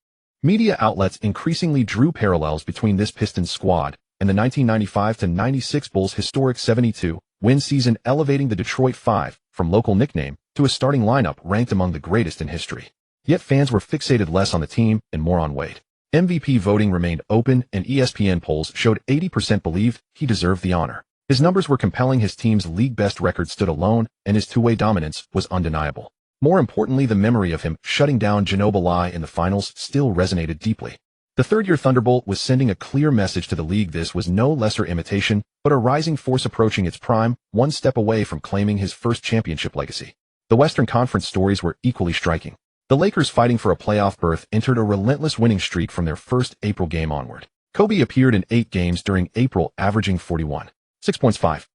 Media outlets increasingly drew parallels between this Pistons squad and the 1995-96 Bulls' historic 72-win season, elevating the Detroit Five from local nickname to a starting lineup ranked among the greatest in history. Yet fans were fixated less on the team and more on Wade. MVP voting remained open, and ESPN polls showed 80% believed he deserved the honor. His numbers were compelling, his team's league-best record stood alone, and his two-way dominance was undeniable. More importantly, the memory of him shutting down Ginobili in the finals still resonated deeply. The third-year Thunderbolt was sending a clear message to the league. This was no lesser imitation, but a rising force approaching its prime, one step away from claiming his first championship legacy. The Western Conference stories were equally striking. The Lakers, fighting for a playoff berth, entered a relentless winning streak from their first April game onward. Kobe appeared in 8 games during April, averaging 41, 6 points, 5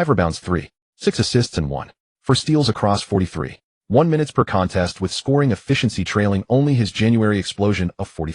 rebounds, 6 assists, and 1 for steals across 1 minutes per contest, with scoring efficiency trailing only his January explosion of 4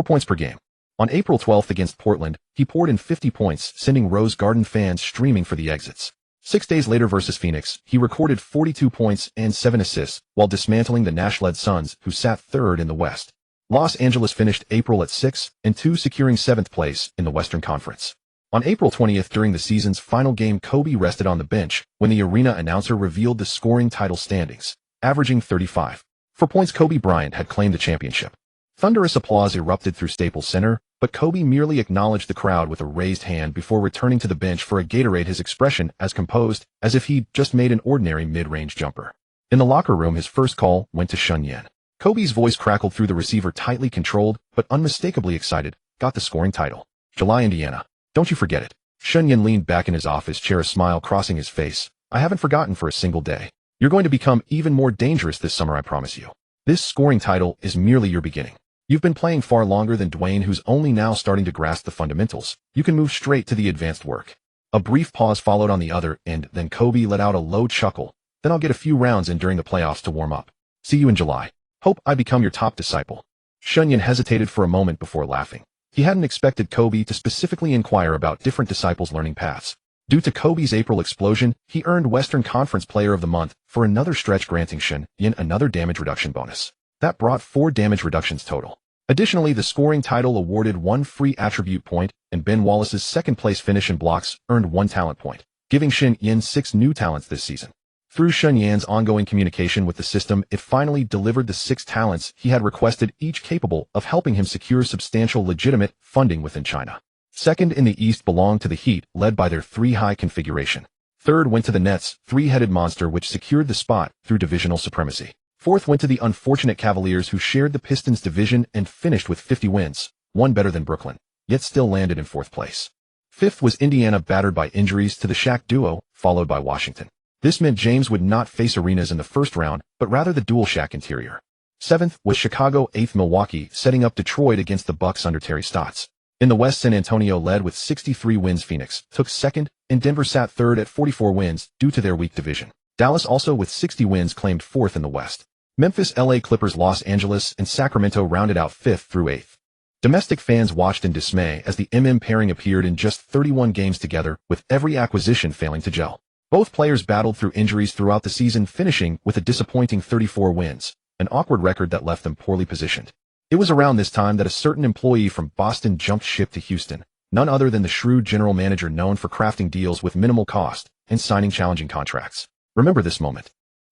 points per game. On April 12th against Portland, he poured in 50 points, sending Rose Garden fans streaming for the exits. 6 days later versus Phoenix, he recorded 42 points and 7 assists while dismantling the Nash-led Suns, who sat third in the West. Los Angeles finished April at 6-2, securing 7th place in the Western Conference. On April 20th, during the season's final game, Kobe rested on the bench when the arena announcer revealed the scoring title standings. Averaging 35 points, Kobe Bryant had claimed the championship. Thunderous applause erupted through Staples Center, but Kobe merely acknowledged the crowd with a raised hand before returning to the bench for a Gatorade, his expression as composed as if he'd just made an ordinary mid-range jumper. In the locker room, his first call went to Shen Yan. Kobe's voice crackled through the receiver, tightly controlled but unmistakably excited. Got the scoring title. July, Indiana. Don't you forget it. Shen Yan leaned back in his office chair, a smile crossing his face. I haven't forgotten for a single day. You're going to become even more dangerous this summer, I promise you. This scoring title is merely your beginning. You've been playing far longer than Dwyane, who's only now starting to grasp the fundamentals. You can move straight to the advanced work. A brief pause followed on the other end, then Kobe let out a low chuckle. Then I'll get a few rounds in during the playoffs to warm up. See you in July. Hope I become your top disciple. Shen Yan hesitated for a moment before laughing. He hadn't expected Kobe to specifically inquire about different disciples' learning paths. Due to Kobe's April explosion, he earned Western Conference Player of the Month for another stretch, granting Shen Yan another damage reduction bonus. That brought 4 damage reductions total. Additionally, the scoring title awarded 1 free attribute point, and Ben Wallace's second-place finish in blocks earned 1 talent point, giving Shen Yan 6 new talents this season. Through Shen Yan's ongoing communication with the system, it finally delivered the 6 talents he had requested, each capable of helping him secure substantial legitimate funding within China. Second in the East belonged to the Heat, led by their 3-high configuration. Third went to the Nets, 3-headed monster, which secured the spot through divisional supremacy. Fourth went to the unfortunate Cavaliers, who shared the Pistons' division and finished with 50 wins, 1 better than Brooklyn, yet still landed in 4th place. Fifth was Indiana, battered by injuries to the Shaq duo, followed by Washington. This meant James would not face Arenas in the first round, but rather the dual Shaq interior. 7th was Chicago. 8th, Milwaukee, setting up Detroit against the Bucks under Terry Stotts. In the West, San Antonio led with 63 wins. Phoenix took 2nd, and Denver sat 3rd at 44 wins due to their weak division. Dallas, also with 60 wins, claimed 4th in the West. Memphis, LA Clippers, Los Angeles, and Sacramento rounded out 5th through 8th. Domestic fans watched in dismay as the MM pairing appeared in just 31 games together, with every acquisition failing to gel. Both players battled through injuries throughout the season, finishing with a disappointing 34 wins, an awkward record that left them poorly positioned. It was around this time that a certain employee from Boston jumped ship to Houston, none other than the shrewd general manager known for crafting deals with minimal cost and signing challenging contracts. Remember this moment.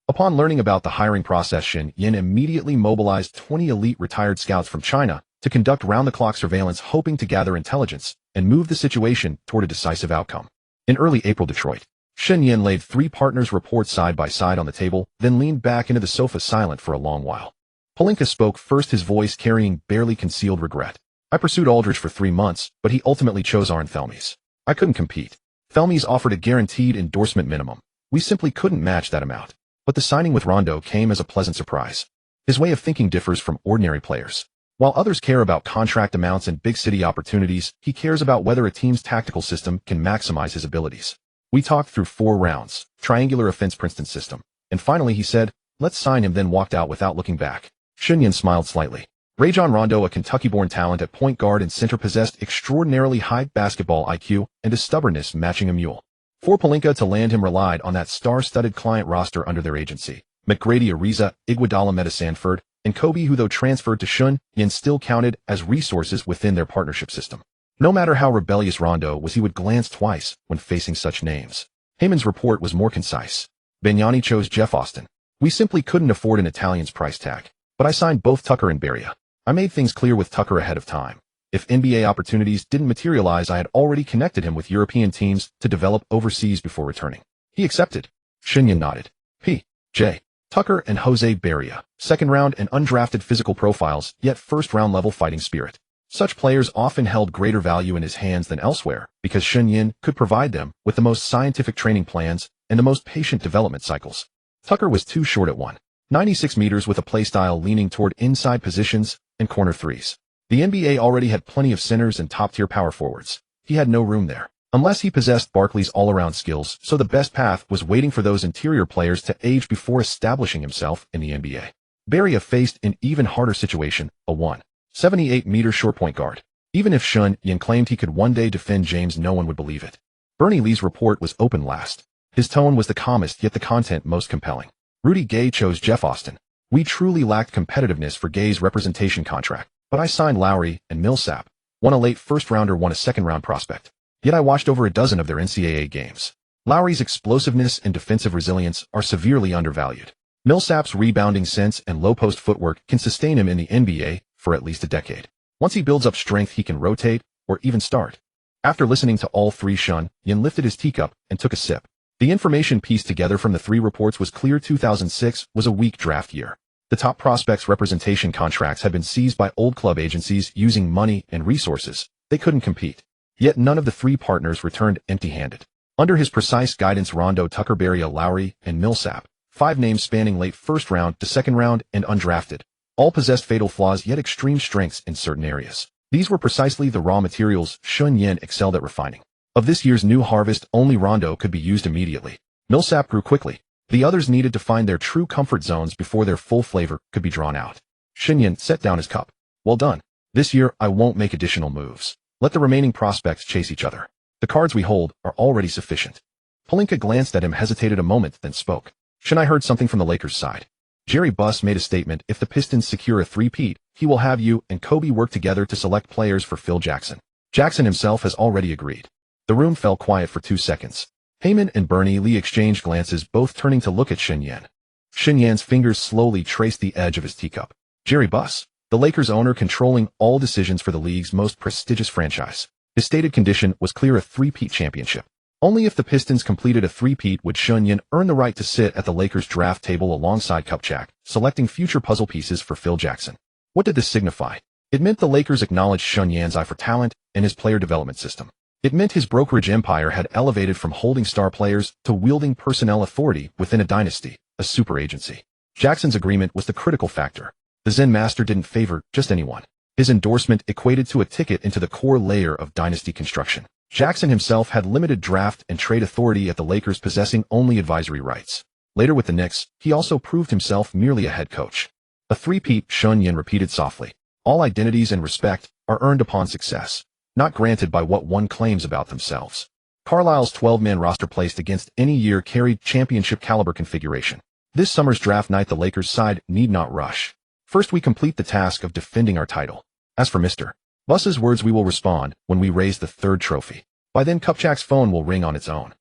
Upon learning about the hiring process, Shen Yan immediately mobilized 20 elite retired scouts from China to conduct round-the-clock surveillance, hoping to gather intelligence and move the situation toward a decisive outcome. In early April, Detroit. Shen Yan laid 3 partners' reports side by side on the table, then leaned back into the sofa, silent for a long while. Pelinka spoke first, his voice carrying barely concealed regret. I pursued Aldridge for 3 months, but he ultimately chose Aaron Thelmies. I couldn't compete. Thelmies offered a guaranteed endorsement minimum. We simply couldn't match that amount. But the signing with Rondo came as a pleasant surprise. His way of thinking differs from ordinary players. While others care about contract amounts and big city opportunities, he cares about whether a team's tactical system can maximize his abilities. We talked through 4 rounds, triangular offense Princeton system, and finally he said, let's sign him, then walked out without looking back. Shen Yan smiled slightly. Rajon Rondo, a Kentucky-born talent at point guard and center, possessed extraordinarily high basketball IQ and a stubbornness matching a mule. For Pelinka to land him relied on that star-studded client roster under their agency. McGrady, Ariza, Iguodala, Meta Sanford, and Kobe, who though transferred to Shen Yan still counted as resources within their partnership system. No matter how rebellious Rondo was, he would glance twice when facing such names. Heyman's report was more concise. Banyani chose Jeff Austin. We simply couldn't afford an Italian's price tag. But I signed both Tucker and Beria. I made things clear with Tucker ahead of time. If NBA opportunities didn't materialize, I had already connected him with European teams to develop overseas before returning. He accepted. Shen Yan nodded. P.J. Tucker and Jose Barria, second-round and undrafted physical profiles, yet first-round level fighting spirit. Such players often held greater value in his hands than elsewhere because Shen Yan could provide them with the most scientific training plans and the most patient development cycles. Tucker was too short at 1.96 meters with a playstyle leaning toward inside positions and corner threes. The NBA already had plenty of centers and top-tier power forwards. He had no room there, unless he possessed Barkley's all-around skills, so the best path was waiting for those interior players to age before establishing himself in the NBA. Barria faced an even harder situation, a 1.78-meter short point guard. Even if Shen Yan claimed he could one day defend James, no one would believe it. Bernie Lee's report was open last. His tone was the calmest, yet the content most compelling. Rudy Gay chose Jeff Austin. We truly lacked competitiveness for Gay's representation contract, but I signed Lowry and Millsap. Won a late first-rounder, won a second-round prospect. Yet I watched over a dozen of their NCAA games. Lowry's explosiveness and defensive resilience are severely undervalued. Millsap's rebounding sense and low-post footwork can sustain him in the NBA for at least a decade. Once he builds up strength, he can rotate or even start. After listening to all three, Shen Yan lifted his teacup and took a sip. The information pieced together from the three reports was clear. 2006 was a weak draft year. The top prospects' representation contracts had been seized by old club agencies using money and resources. They couldn't compete. Yet none of the three partners returned empty-handed. Under his precise guidance, Rondo, Tucker, Barria, Lowry, and Millsap, 5 names spanning late first round to second round and undrafted, all possessed fatal flaws yet extreme strengths in certain areas. These were precisely the raw materials Shen Yan excelled at refining. Of this year's new harvest, only Rondo could be used immediately. Millsap grew quickly. The others needed to find their true comfort zones before their full flavor could be drawn out. Shen Yan set down his cup. Well done. This year, I won't make additional moves. Let the remaining prospects chase each other. The cards we hold are already sufficient. Pelinka glanced at him, hesitated a moment, then spoke. Shen, I heard something from the Lakers' side. Jerry Buss made a statement. If the Pistons secure a three-peat, he will have you and Kobe work together to select players for Phil Jackson. Jackson himself has already agreed. The room fell quiet for 2 seconds. Heyman and Bernie Lee exchanged glances, both turning to look at Shen Yan. Shen Yan's fingers slowly traced the edge of his teacup. Jerry Buss, the Lakers owner controlling all decisions for the league's most prestigious franchise. His stated condition was clear: a three-peat championship. Only if the Pistons completed a three-peat would Shen Yan earn the right to sit at the Lakers draft table alongside Kupchak, selecting future puzzle pieces for Phil Jackson. What did this signify? It meant the Lakers acknowledged Shen Yan's eye for talent and his player development system. It meant his brokerage empire had elevated from holding star players to wielding personnel authority within a dynasty, a super agency. Jackson's agreement was the critical factor. The Zen master didn't favor just anyone. His endorsement equated to a ticket into the core layer of dynasty construction. Jackson himself had limited draft and trade authority at the Lakers, possessing only advisory rights. Later with the Knicks, he also proved himself merely a head coach. A three-peat, Shen Yan repeated softly. All identities and respect are earned upon success, not granted by what one claims about themselves. Carlisle's 12-man roster placed against any year carried championship-caliber configuration. This summer's draft night, the Lakers side need not rush. First, we complete the task of defending our title. As for Mr. Buss's words, we will respond when we raise the third trophy. By then, Kupchak's phone will ring on its own.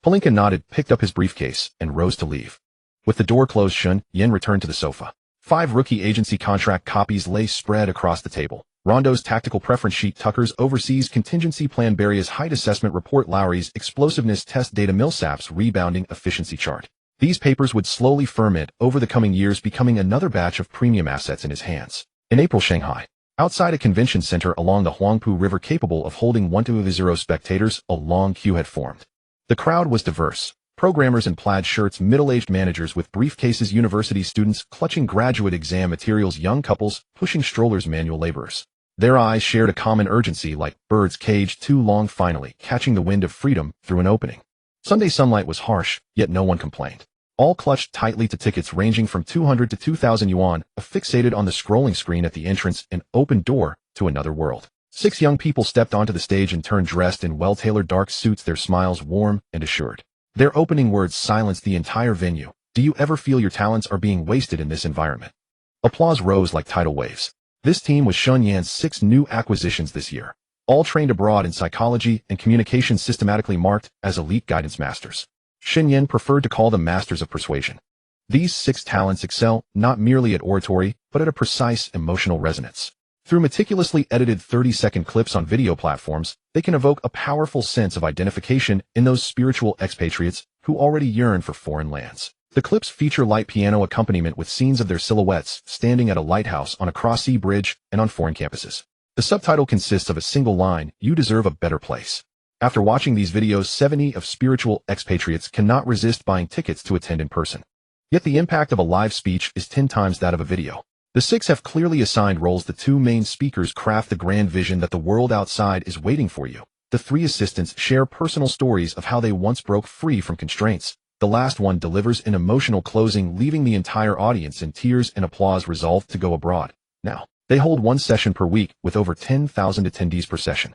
Pelinka nodded, picked up his briefcase, and rose to leave. With the door closed, Shen Yan returned to the sofa. 5 rookie agency contract copies lay spread across the table. Rondo's tactical preference sheet, Tucker's overseas contingency plan, Barria's height assessment report, Lowry's explosiveness test data, Millsap's rebounding efficiency chart. These papers would slowly ferment over the coming years, becoming another batch of premium assets in his hands. In April, Shanghai. Outside a convention center along the Huangpu River capable of holding 1-0 spectators, a long queue had formed. The crowd was diverse. Programmers in plaid shirts, middle-aged managers with briefcases, university students clutching graduate exam materials, young couples pushing strollers, manual laborers. Their eyes shared a common urgency, like birds caged too long, finally catching the wind of freedom through an opening. Sunday sunlight was harsh, yet no one complained. All clutched tightly to tickets ranging from 200 to 2,000 yuan, fixated on the scrolling screen at the entrance, an open door to another world. 6 young people stepped onto the stage and turned, dressed in well-tailored dark suits, their smiles warm and assured. Their opening words silenced the entire venue. Do you ever feel your talents are being wasted in this environment? Applause rose like tidal waves. This team was Shen Yan's 6 new acquisitions this year, all trained abroad in psychology and communication, systematically marked as elite guidance masters. Shen Yan preferred to call them masters of persuasion. These 6 talents excel not merely at oratory, but at a precise emotional resonance. Through meticulously edited 30-second clips on video platforms, they can evoke a powerful sense of identification in those spiritual expatriates who already yearn for foreign lands. The clips feature light piano accompaniment with scenes of their silhouettes standing at a lighthouse, on a cross-sea bridge, and on foreign campuses. The subtitle consists of a single line: "You deserve a better place." After watching these videos, 70 of spiritual expatriates cannot resist buying tickets to attend in person. Yet the impact of a live speech is 10 times that of a video. The 6 have clearly assigned roles. The 2 main speakers craft the grand vision that the world outside is waiting for you. The 3 assistants share personal stories of how they once broke free from constraints. The last one delivers an emotional closing, leaving the entire audience in tears and applause, resolved to go abroad. Now, they hold 1 session per week with over 10,000 attendees per session.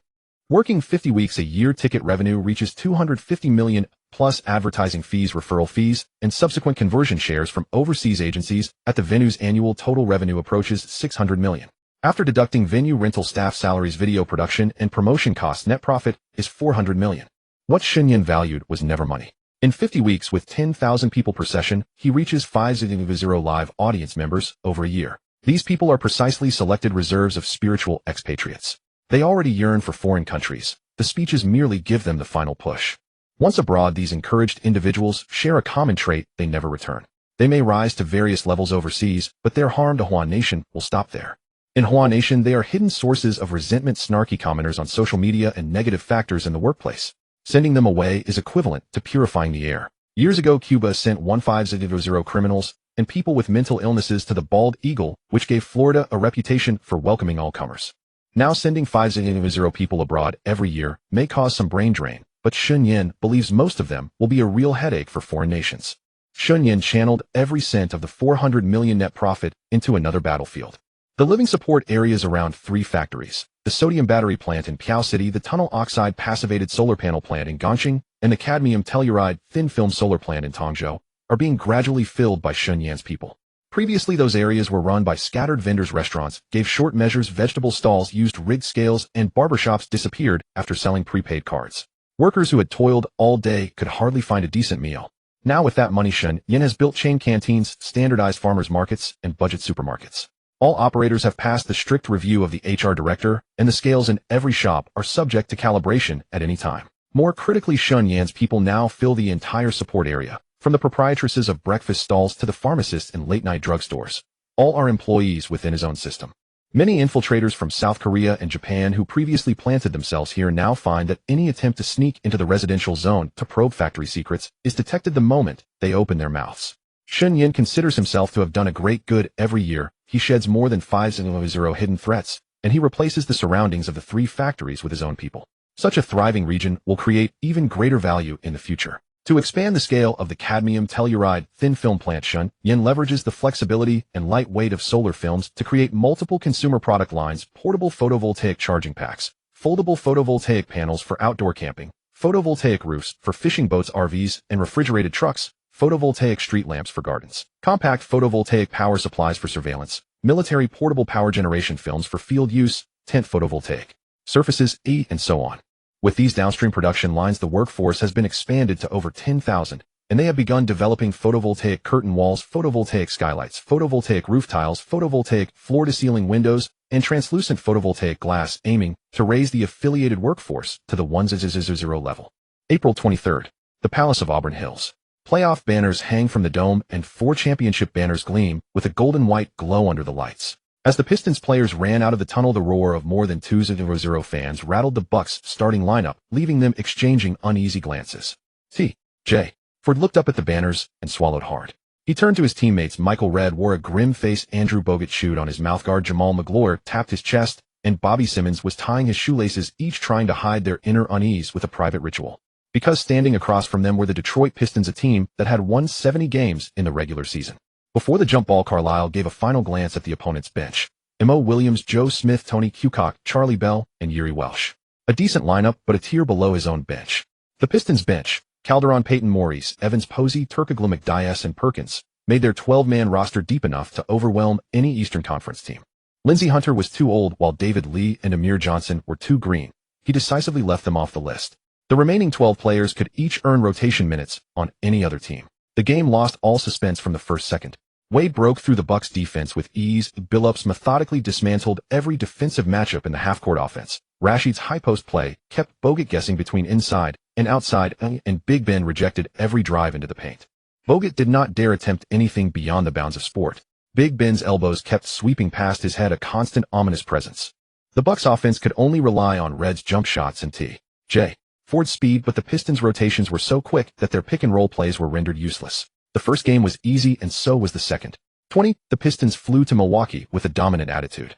Working 50 weeks a year, ticket revenue reaches $250 million, plus advertising fees, referral fees, and subsequent conversion shares from overseas agencies. At the venue's annual total revenue approaches $600 million. After deducting venue rental, staff salaries, video production, and promotion costs, net profit is $400 million. What Shen Yan valued was never money. In 50 weeks with 10,000 people per session, he reaches 500 live audience members over a year. These people are precisely selected reserves of spiritual expatriates. They already yearn for foreign countries. The speeches merely give them the final push. Once abroad, these encouraged individuals share a common trait: they never return. They may rise to various levels overseas, but their harm to Hua Nation will stop there. In Hua Nation, they are hidden sources of resentment, snarky commenters on social media, and negative factors in the workplace. Sending them away is equivalent to purifying the air. Years ago, Cuba sent 1500 criminals and people with mental illnesses to the Bald Eagle, which gave Florida a reputation for welcoming all comers. Now sending 500 people abroad every year may cause some brain drain, but Shen Yan believes most of them will be a real headache for foreign nations. Shen Yan channeled every cent of the $400 million net profit into another battlefield. The living support areas around 3 factories: the sodium battery plant in Piao City, the tunnel oxide passivated solar panel plant in Gongqing, and the cadmium telluride thin film solar plant in Tongzhou, are being gradually filled by Shen Yan's people. Previously, those areas were run by scattered vendors. Restaurants gave short measures, vegetable stalls used rigged scales, and barbershops disappeared after selling prepaid cards. Workers who had toiled all day could hardly find a decent meal. Now with that money, Shen Yan has built chain canteens, standardized farmers markets, and budget supermarkets. All operators have passed the strict review of the HR director, and the scales in every shop are subject to calibration at any time. More critically, Shen Yan's people now fill the entire support area, from the proprietresses of breakfast stalls to the pharmacists in late-night drugstores. All are employees within his own system. Many infiltrators from South Korea and Japan who previously planted themselves here now find that any attempt to sneak into the residential zone to probe factory secrets is detected the moment they open their mouths. Shen Yan considers himself to have done a great good. Every year, he sheds more than 500 hidden threats, and he replaces the surroundings of the 3 factories with his own people. Such a thriving region will create even greater value in the future. To expand the scale of the cadmium telluride thin film plant, Shen Yan leverages the flexibility and lightweight of solar films to create multiple consumer product lines: portable photovoltaic charging packs, foldable photovoltaic panels for outdoor camping, photovoltaic roofs for fishing boats, RVs, and refrigerated trucks, photovoltaic street lamps for gardens, compact photovoltaic power supplies for surveillance, military portable power generation films for field use, tent photovoltaic surfaces, and so on. With these downstream production lines, the workforce has been expanded to over 10,000, and they have begun developing photovoltaic curtain walls, photovoltaic skylights, photovoltaic roof tiles, photovoltaic floor-to-ceiling windows, and translucent photovoltaic glass, aiming to raise the affiliated workforce to the 100 level. April 23rd. The Palace of Auburn Hills. Playoff banners hang from the dome, and 4 championship banners gleam with a golden-white glow under the lights. As the Pistons players ran out of the tunnel, the roar of more than 2,000 fans rattled the Bucks' starting lineup, leaving them exchanging uneasy glances. T.J. Ford looked up at the banners and swallowed hard. He turned to his teammates. Michael Redd wore a grim face, Andrew Bogut chewed on his mouthguard, Jamal McGloire tapped his chest, and Bobby Simmons was tying his shoelaces, each trying to hide their inner unease with a private ritual. Because standing across from them were the Detroit Pistons, a team that had won 70 games in the regular season. Before the jump ball, Carlisle gave a final glance at the opponent's bench. Mo Williams, Joe Smith, Tony Kukoc, Charlie Bell, and Yuri Welsh. A decent lineup, but a tier below his own bench. The Pistons bench: Calderon, Peyton, Maurice, Evans, Posey, Turkoglu, McDyess, and Perkins, made their 12-man roster deep enough to overwhelm any Eastern Conference team. Lindsey Hunter was too old, while David Lee and Amir Johnson were too green. He decisively left them off the list. The remaining 12 players could each earn rotation minutes on any other team. The game lost all suspense from the first second. Wade broke through the Bucks' defense with ease. Billups methodically dismantled every defensive matchup in the half-court offense. Rashid's high-post play kept Bogut guessing between inside and outside, and Big Ben rejected every drive into the paint. Bogut did not dare attempt anything beyond the bounds of sport. Big Ben's elbows kept sweeping past his head, a constant ominous presence. The Bucks offense could only rely on Red's jump shots and T.J. Ford's speed, but the Pistons' rotations were so quick that their pick-and-roll plays were rendered useless. The first game was easy, and so was the second. 20, the Pistons flew to Milwaukee with a dominant attitude.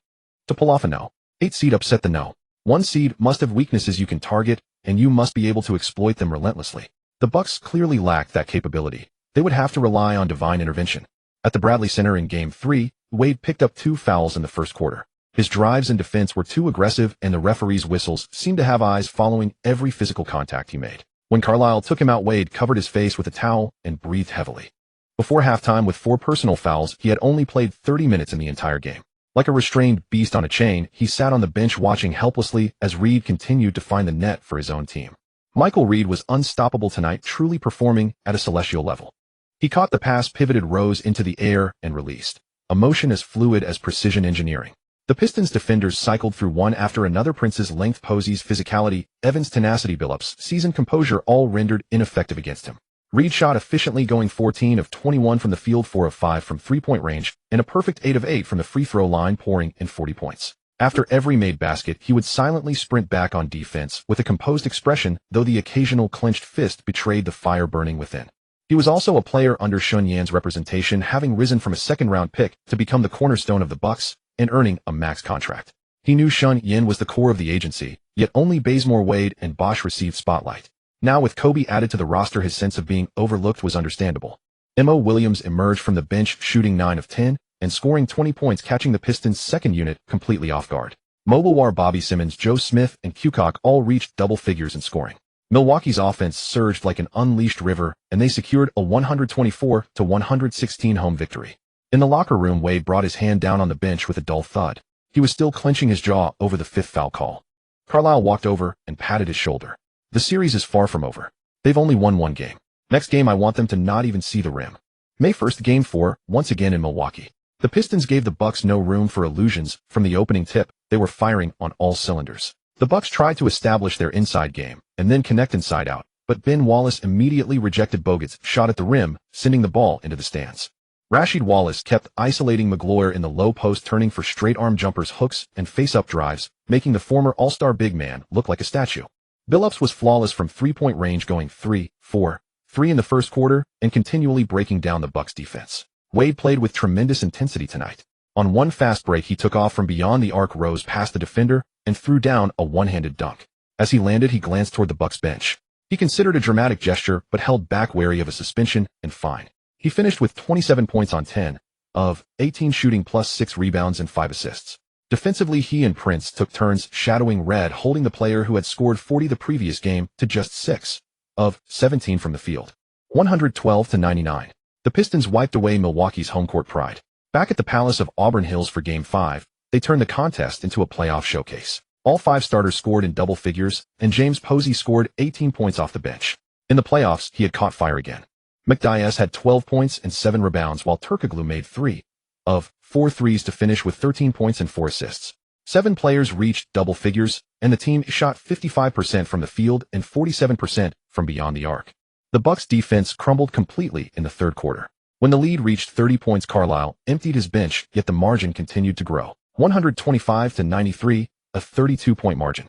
To pull off a no. 8 seed upset the no. 1 seed must have weaknesses you can target, and you must be able to exploit them relentlessly. The Bucks clearly lacked that capability. They would have to rely on divine intervention. At the Bradley Center in Game 3, Wade picked up 2 fouls in the first quarter. His drives and defense were too aggressive, and the referee's whistles seemed to have eyes following every physical contact he made. When Carlisle took him out, Wade covered his face with a towel and breathed heavily. Before halftime, with 4 personal fouls, he had only played 30 minutes in the entire game. Like a restrained beast on a chain, he sat on the bench watching helplessly as Reed continued to find the net for his own team. Michael Reed was unstoppable tonight, truly performing at a celestial level. He caught the pass, pivoted, rose into the air, and released. A motion as fluid as precision engineering. The Pistons defenders cycled through one after another. Prince's length, Posey's physicality, Evans' tenacity, Billups' seasoned composure, all rendered ineffective against him. Reed shot efficiently, going 14 of 21 from the field, 4 of 5 from three-point range, and a perfect 8 of 8 from the free throw line, pouring in 40 points. After every made basket, he would silently sprint back on defense with a composed expression, though the occasional clenched fist betrayed the fire burning within. He was also a player under Shen Yan's representation, having risen from a second-round pick to become the cornerstone of the Bucks and earning a max contract. He knew Shen Yan was the core of the agency, yet only Bazemore, Wade, and Bosch received spotlight. Now with Kobe added to the roster, his sense of being overlooked was understandable. Mo Williams emerged from the bench, shooting 9 of 10 and scoring 20 points, catching the Pistons' second unit completely off guard. Mobile War, Bobby Simmons, Joe Smith, and Kukoc all reached double figures in scoring. Milwaukee's offense surged like an unleashed river, and they secured a 124-116 home victory. In the locker room, Wade brought his hand down on the bench with a dull thud. He was still clenching his jaw over the 5th foul call. Carlisle walked over and patted his shoulder. The series is far from over. They've only won 1 game. Next game, I want them to not even see the rim. May 1st, Game 4, once again in Milwaukee. The Pistons gave the Bucks no room for illusions. From the opening tip, they were firing on all cylinders. The Bucks tried to establish their inside game and then connect inside out, but Ben Wallace immediately rejected Bogut's shot at the rim, sending the ball into the stands. Rasheed Wallace kept isolating Magloire in the low post, turning for straight-arm jumpers, hooks, and face-up drives, making the former All-Star big man look like a statue. Billups was flawless from three-point range, going 3, 4, 3 in the first quarter and continually breaking down the Bucks' defense. Wade played with tremendous intensity tonight. On one fast break, he took off from beyond the arc, rose past the defender, and threw down a one-handed dunk. As he landed, he glanced toward the Bucks bench. He considered a dramatic gesture, but held back, wary of a suspension and fine. He finished with 27 points on 10 of 18 shooting, plus 6 rebounds and 5 assists. Defensively, he and Prince took turns shadowing Red, holding the player who had scored 40 the previous game to just 6 of 17 from the field. 112-99. The Pistons wiped away Milwaukee's home court pride. Back at the Palace of Auburn Hills for Game 5, they turned the contest into a playoff showcase. All 5 starters scored in double figures, and James Posey scored 18 points off the bench. In the playoffs, he had caught fire again. McDyess had 12 points and 7 rebounds, while Turkoglu made 3 of 4 threes to finish with 13 points and 4 assists. 7 players reached double figures, and the team shot 55% from the field and 47% from beyond the arc. The Bucks' defense crumbled completely in the third quarter. When the lead reached 30 points, Carlisle emptied his bench, yet the margin continued to grow. 125-93, a 32-point margin.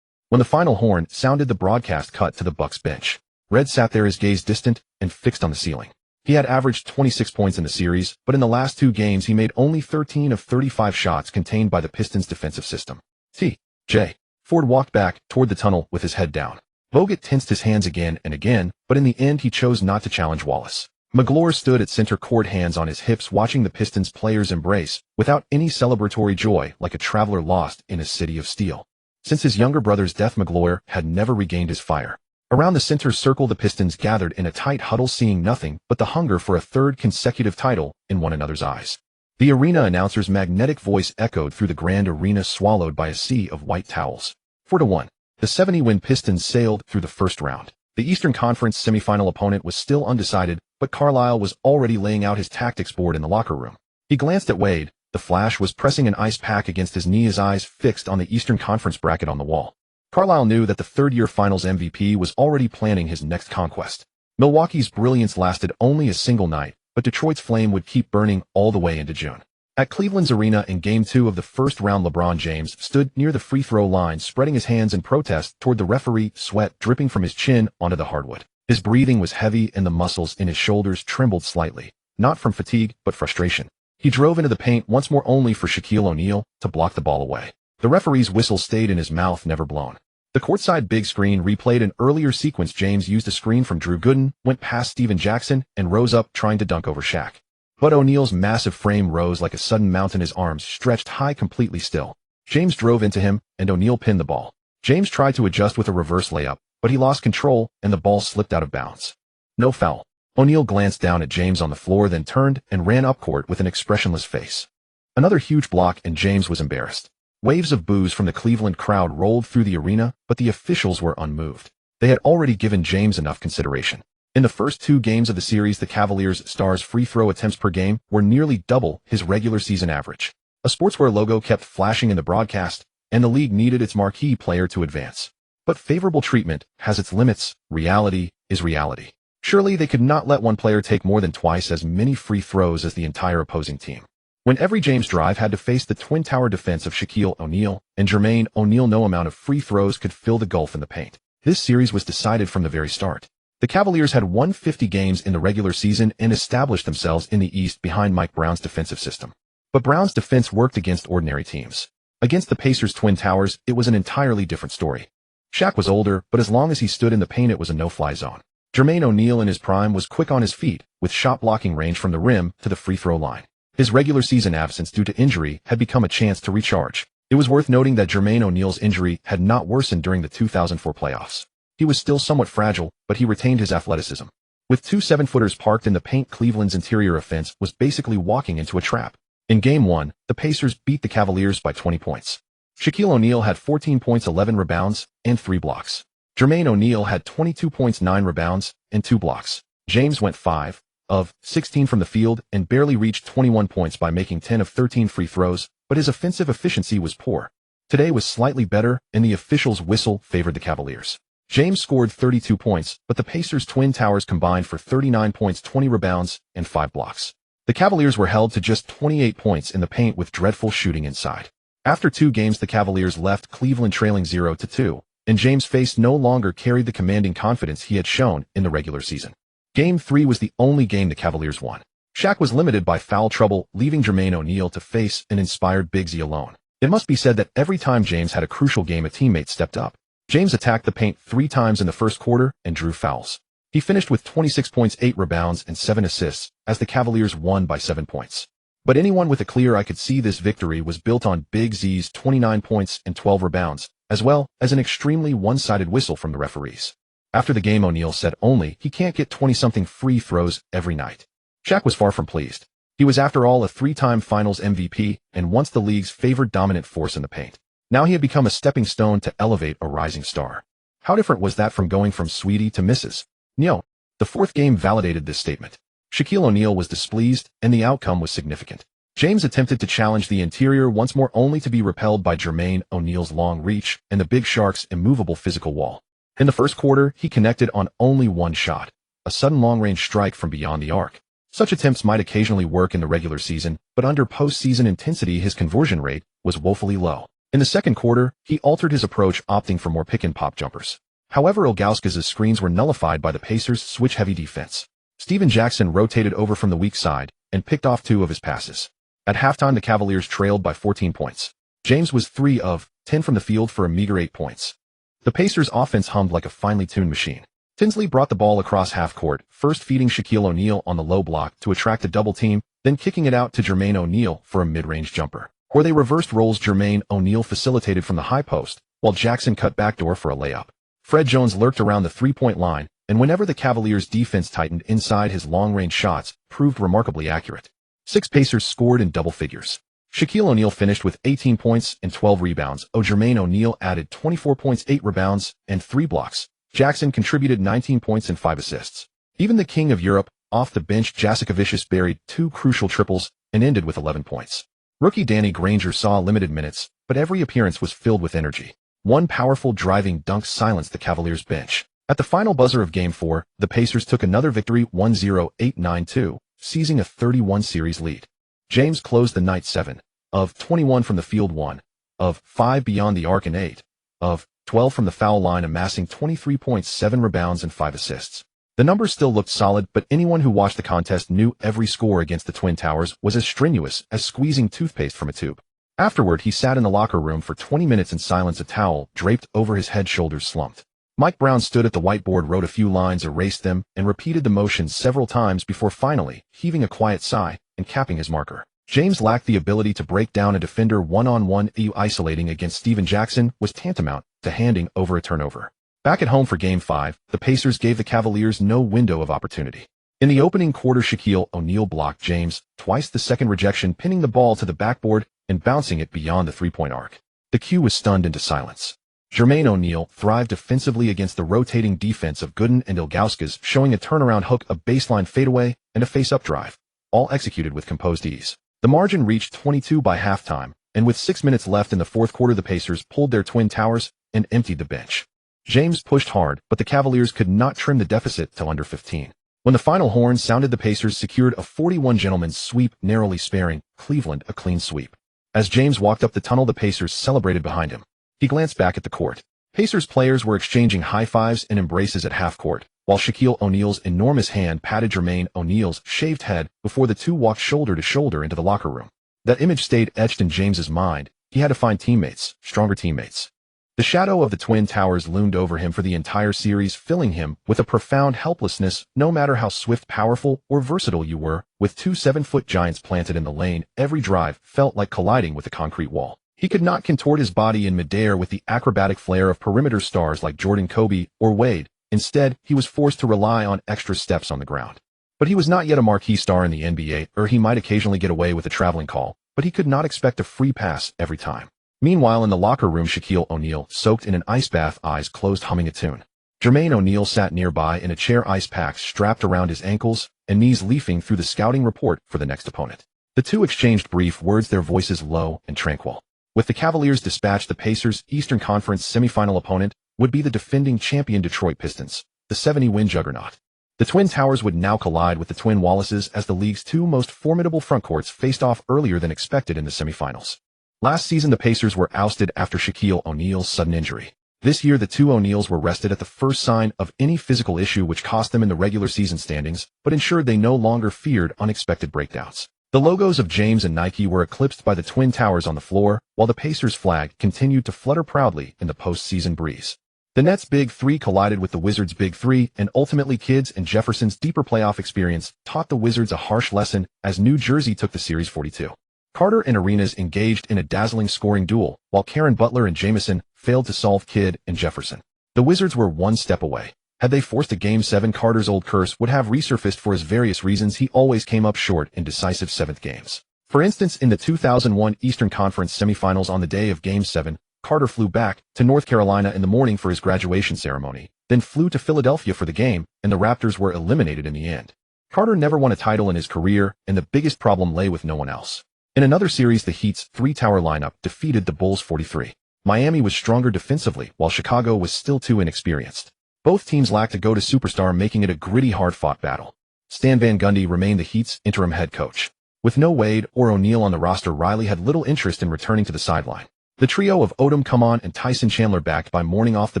When the final horn sounded, the broadcast cut to the Bucks bench. Red sat there, his gaze distant and fixed on the ceiling. He had averaged 26 points in the series, but in the last 2 games he made only 13 of 35 shots contained by the Pistons' defensive system. T.J. Ford walked back toward the tunnel with his head down. Bogut tensed his hands again and again, but in the end he chose not to challenge Wallace. Magloire stood at center court, hands on his hips, watching the Pistons players embrace, without any celebratory joy, like a traveler lost in a city of steel. Since his younger brother's death, Magloire had never regained his fire. Around the center circle, the Pistons gathered in a tight huddle, seeing nothing but the hunger for a 3rd consecutive title in one another's eyes. The arena announcer's magnetic voice echoed through the grand arena, swallowed by a sea of white towels. 4-1. The 70-win Pistons sailed through the first round. The Eastern Conference semifinal opponent was still undecided, but Carlisle was already laying out his tactics board in the locker room. He glanced at Wade. The Flash was pressing an ice pack against his knee, his eyes fixed on the Eastern Conference bracket on the wall. Carlisle knew that the third-year finals MVP was already planning his next conquest. Milwaukee's brilliance lasted only a single night, but Detroit's flame would keep burning all the way into June. At Cleveland's arena in Game 2 of the first round, LeBron James stood near the free throw line, spreading his hands in protest toward the referee, sweat dripping from his chin onto the hardwood. His breathing was heavy and the muscles in his shoulders trembled slightly, not from fatigue but frustration. He drove into the paint once more only for Shaquille O'Neal to block the ball away. The referee's whistle stayed in his mouth, never blown. The courtside big screen replayed an earlier sequence. James used a screen from Drew Gooden, went past Steven Jackson, and rose up trying to dunk over Shaq. But O'Neal's massive frame rose like a sudden mountain, his arms stretched high, completely still. James drove into him, and O'Neal pinned the ball. James tried to adjust with a reverse layup, but he lost control, and the ball slipped out of bounds. No foul. O'Neal glanced down at James on the floor, then turned and ran up court with an expressionless face. Another huge block, and James was embarrassed. Waves of boos from the Cleveland crowd rolled through the arena, but the officials were unmoved. They had already given James enough consideration. In the first 2 games of the series, the Cavaliers' star's free throw attempts per game were nearly double his regular season average. A sportswear logo kept flashing in the broadcast, and the league needed its marquee player to advance. But favorable treatment has its limits. Reality is reality. Surely they could not let one player take more than twice as many free throws as the entire opposing team. When every James drive had to face the twin tower defense of Shaquille O'Neal and Jermaine O'Neal, no amount of free throws could fill the gulf in the paint. This series was decided from the very start. The Cavaliers had won 50 games in the regular season and established themselves in the East behind Mike Brown's defensive system. But Brown's defense worked against ordinary teams. Against the Pacers' twin towers, it was an entirely different story. Shaq was older, but as long as he stood in the paint, it was a no-fly zone. Jermaine O'Neal in his prime was quick on his feet, with shot-blocking range from the rim to the free throw line. His regular season absence due to injury had become a chance to recharge. It was worth noting that Jermaine O'Neal's injury had not worsened during the 2004 playoffs. He was still somewhat fragile, but he retained his athleticism. With 2 7-footers parked in the paint, Cleveland's interior offense was basically walking into a trap. In Game 1, the Pacers beat the Cavaliers by 20 points. Shaquille O'Neal had 14 points, 11 rebounds, and 3 blocks. Jermaine O'Neal had 22 points, 9 rebounds, and 2 blocks. James went 5 of 16 from the field and barely reached 21 points by making 10 of 13 free throws, but his offensive efficiency was poor. Today was slightly better, and the officials' whistle favored the Cavaliers. James scored 32 points, but the Pacers' twin towers combined for 39 points, 20 rebounds, and 5 blocks. The Cavaliers were held to just 28 points in the paint with dreadful shooting inside. After 2 games, the Cavaliers left Cleveland trailing 0-2, and James' face no longer carried the commanding confidence he had shown in the regular season. Game 3 was the only game the Cavaliers won. Shaq was limited by foul trouble, leaving Jermaine O'Neal to face an inspired Big Z alone. It must be said that every time James had a crucial game, a teammate stepped up. James attacked the paint 3 times in the first quarter and drew fouls. He finished with 26 points, 8 rebounds, and 7 assists, as the Cavaliers won by 7 points. But anyone with a clear eye could see this victory was built on Big Z's 29 points and 12 rebounds, as well as an extremely one-sided whistle from the referees. After the game, O'Neal said only he can't get 20-something free throws every night. Shaq was far from pleased. He was, after all, a 3-time Finals MVP and once the league's favored dominant force in the paint. Now he had become a stepping stone to elevate a rising star. How different was that from going from sweetie to Mrs. No. The 4th game validated this statement. Shaquille O'Neal was displeased, and the outcome was significant. James attempted to challenge the interior once more, only to be repelled by Jermaine O'Neal's long reach and the Big Shark's immovable physical wall. In the first quarter, he connected on only 1 shot, a sudden long-range strike from beyond the arc. Such attempts might occasionally work in the regular season, but under postseason intensity, his conversion rate was woefully low. In the second quarter, he altered his approach, opting for more pick-and-pop jumpers. However, Ilgauskas' screens were nullified by the Pacers' switch-heavy defense. Steven Jackson rotated over from the weak side and picked off 2 of his passes. At halftime, the Cavaliers trailed by 14 points. James was 3 of 10 from the field for a meager 8 points. The Pacers' offense hummed like a finely tuned machine. Tinsley brought the ball across half-court, first feeding Shaquille O'Neal on the low block to attract a double team, then kicking it out to Jermaine O'Neal for a mid-range jumper. Where they reversed roles, Jermaine O'Neal facilitated from the high post, while Jackson cut backdoor for a layup. Fred Jones lurked around the 3-point line, and whenever the Cavaliers' defense tightened inside, his long-range shots proved remarkably accurate. 6 Pacers scored in double figures. Shaquille O'Neal finished with 18 points and 12 rebounds. Jermaine O'Neal added 24 points, 8 rebounds, and 3 blocks. Jackson contributed 19 points and 5 assists. Even the king of Europe, off the bench, Jasikovičius buried 2 crucial triples and ended with 11 points. Rookie Danny Granger saw limited minutes, but every appearance was filled with energy. One powerful driving dunk silenced the Cavaliers' bench. At the final buzzer of Game 4, the Pacers took another victory 1-0, 8-9-2, seizing a 31 series lead. James closed the night 7 of 21 from the field, 1 of 5 beyond the arc, and 8 of 12 from the foul line, amassing 23.7 rebounds and 5 assists. The numbers still looked solid, but anyone who watched the contest knew every score against the Twin Towers was as strenuous as squeezing toothpaste from a tube. Afterward, he sat in the locker room for 20 minutes in silence, a towel draped over his head, shoulders slumped. Mike Brown stood at the whiteboard, wrote a few lines, erased them, and repeated the motion several times before finally heaving a quiet sigh and capping his marker. James lacked the ability to break down a defender one-on-one. Isolating against Stephen Jackson was tantamount to handing over a turnover. Back at home for Game 5, the Pacers gave the Cavaliers no window of opportunity. In the opening quarter, Shaquille O'Neal blocked James twice, the second rejection pinning the ball to the backboard and bouncing it beyond the three-point arc. The Q was stunned into silence. Jermaine O'Neal thrived defensively against the rotating defense of Gooden and Ilgauskas, showing a turnaround hook, a baseline fadeaway, and a face-up drive, all executed with composed ease. The margin reached 22 by halftime, and with 6 minutes left in the fourth quarter, the Pacers pulled their Twin Towers and emptied the bench. James pushed hard, but the Cavaliers could not trim the deficit till under 15. When the final horn sounded, the Pacers secured a 41 gentleman's sweep, narrowly sparing Cleveland a clean sweep. As James walked up the tunnel, the Pacers celebrated behind him. He glanced back at the court. Pacers players were exchanging high-fives and embraces at half-court, while Shaquille O'Neal's enormous hand patted Jermaine O'Neal's shaved head before the two walked shoulder to shoulder into the locker room. That image stayed etched in James's mind. He had to find teammates, stronger teammates. The shadow of the Twin Towers loomed over him for the entire series, filling him with a profound helplessness. No matter how swift, powerful, or versatile you were, with two 7-foot giants planted in the lane, every drive felt like colliding with a concrete wall. He could not contort his body in midair with the acrobatic flair of perimeter stars like Jordan, Kobe, or Wade. Instead, he was forced to rely on extra steps on the ground. But he was not yet a marquee star in the NBA, or he might occasionally get away with a traveling call, but he could not expect a free pass every time. Meanwhile, in the locker room, Shaquille O'Neal soaked in an ice bath, eyes closed, humming a tune. Jermaine O'Neal sat nearby in a chair, ice packs strapped around his ankles and knees, leafing through the scouting report for the next opponent. The two exchanged brief words, their voices low and tranquil. With the Cavaliers dispatched, the Pacers' Eastern Conference semifinal opponent would be the defending champion Detroit Pistons, the 70-win juggernaut. The Twin Towers would now collide with the Twin Wallaces as the league's two most formidable frontcourts faced off earlier than expected in the semifinals. Last season, the Pacers were ousted after Shaquille O'Neal's sudden injury. This year, the two O'Neals were rested at the first sign of any physical issue, which cost them in the regular season standings, but ensured they no longer feared unexpected breakdowns. The logos of James and Nike were eclipsed by the Twin Towers on the floor, while the Pacers' flag continued to flutter proudly in the postseason breeze. The Nets' Big Three collided with the Wizards' Big Three, and ultimately Kidd's and Jefferson's deeper playoff experience taught the Wizards a harsh lesson as New Jersey took the series 42. Carter and Arenas engaged in a dazzling scoring duel, while Karen Butler and Jamison failed to solve Kidd and Jefferson. The Wizards were one step away. Had they forced a Game 7, Carter's old curse would have resurfaced. For his various reasons, he always came up short in decisive seventh games. For instance, in the 2001 Eastern Conference semifinals, on the day of Game 7, Carter flew back to North Carolina in the morning for his graduation ceremony, then flew to Philadelphia for the game, and the Raptors were eliminated in the end. Carter never won a title in his career, and the biggest problem lay with no one else. In another series, the Heat's three-tower lineup defeated the Bulls 43. Miami was stronger defensively, while Chicago was still too inexperienced. Both teams lacked a go-to superstar, making it a gritty, hard-fought battle. Stan Van Gundy remained the Heat's interim head coach. With no Wade or O'Neal on the roster, Riley had little interest in returning to the sideline. The trio of Odom, Kumon, and Tyson Chandler, backed by Mourning off the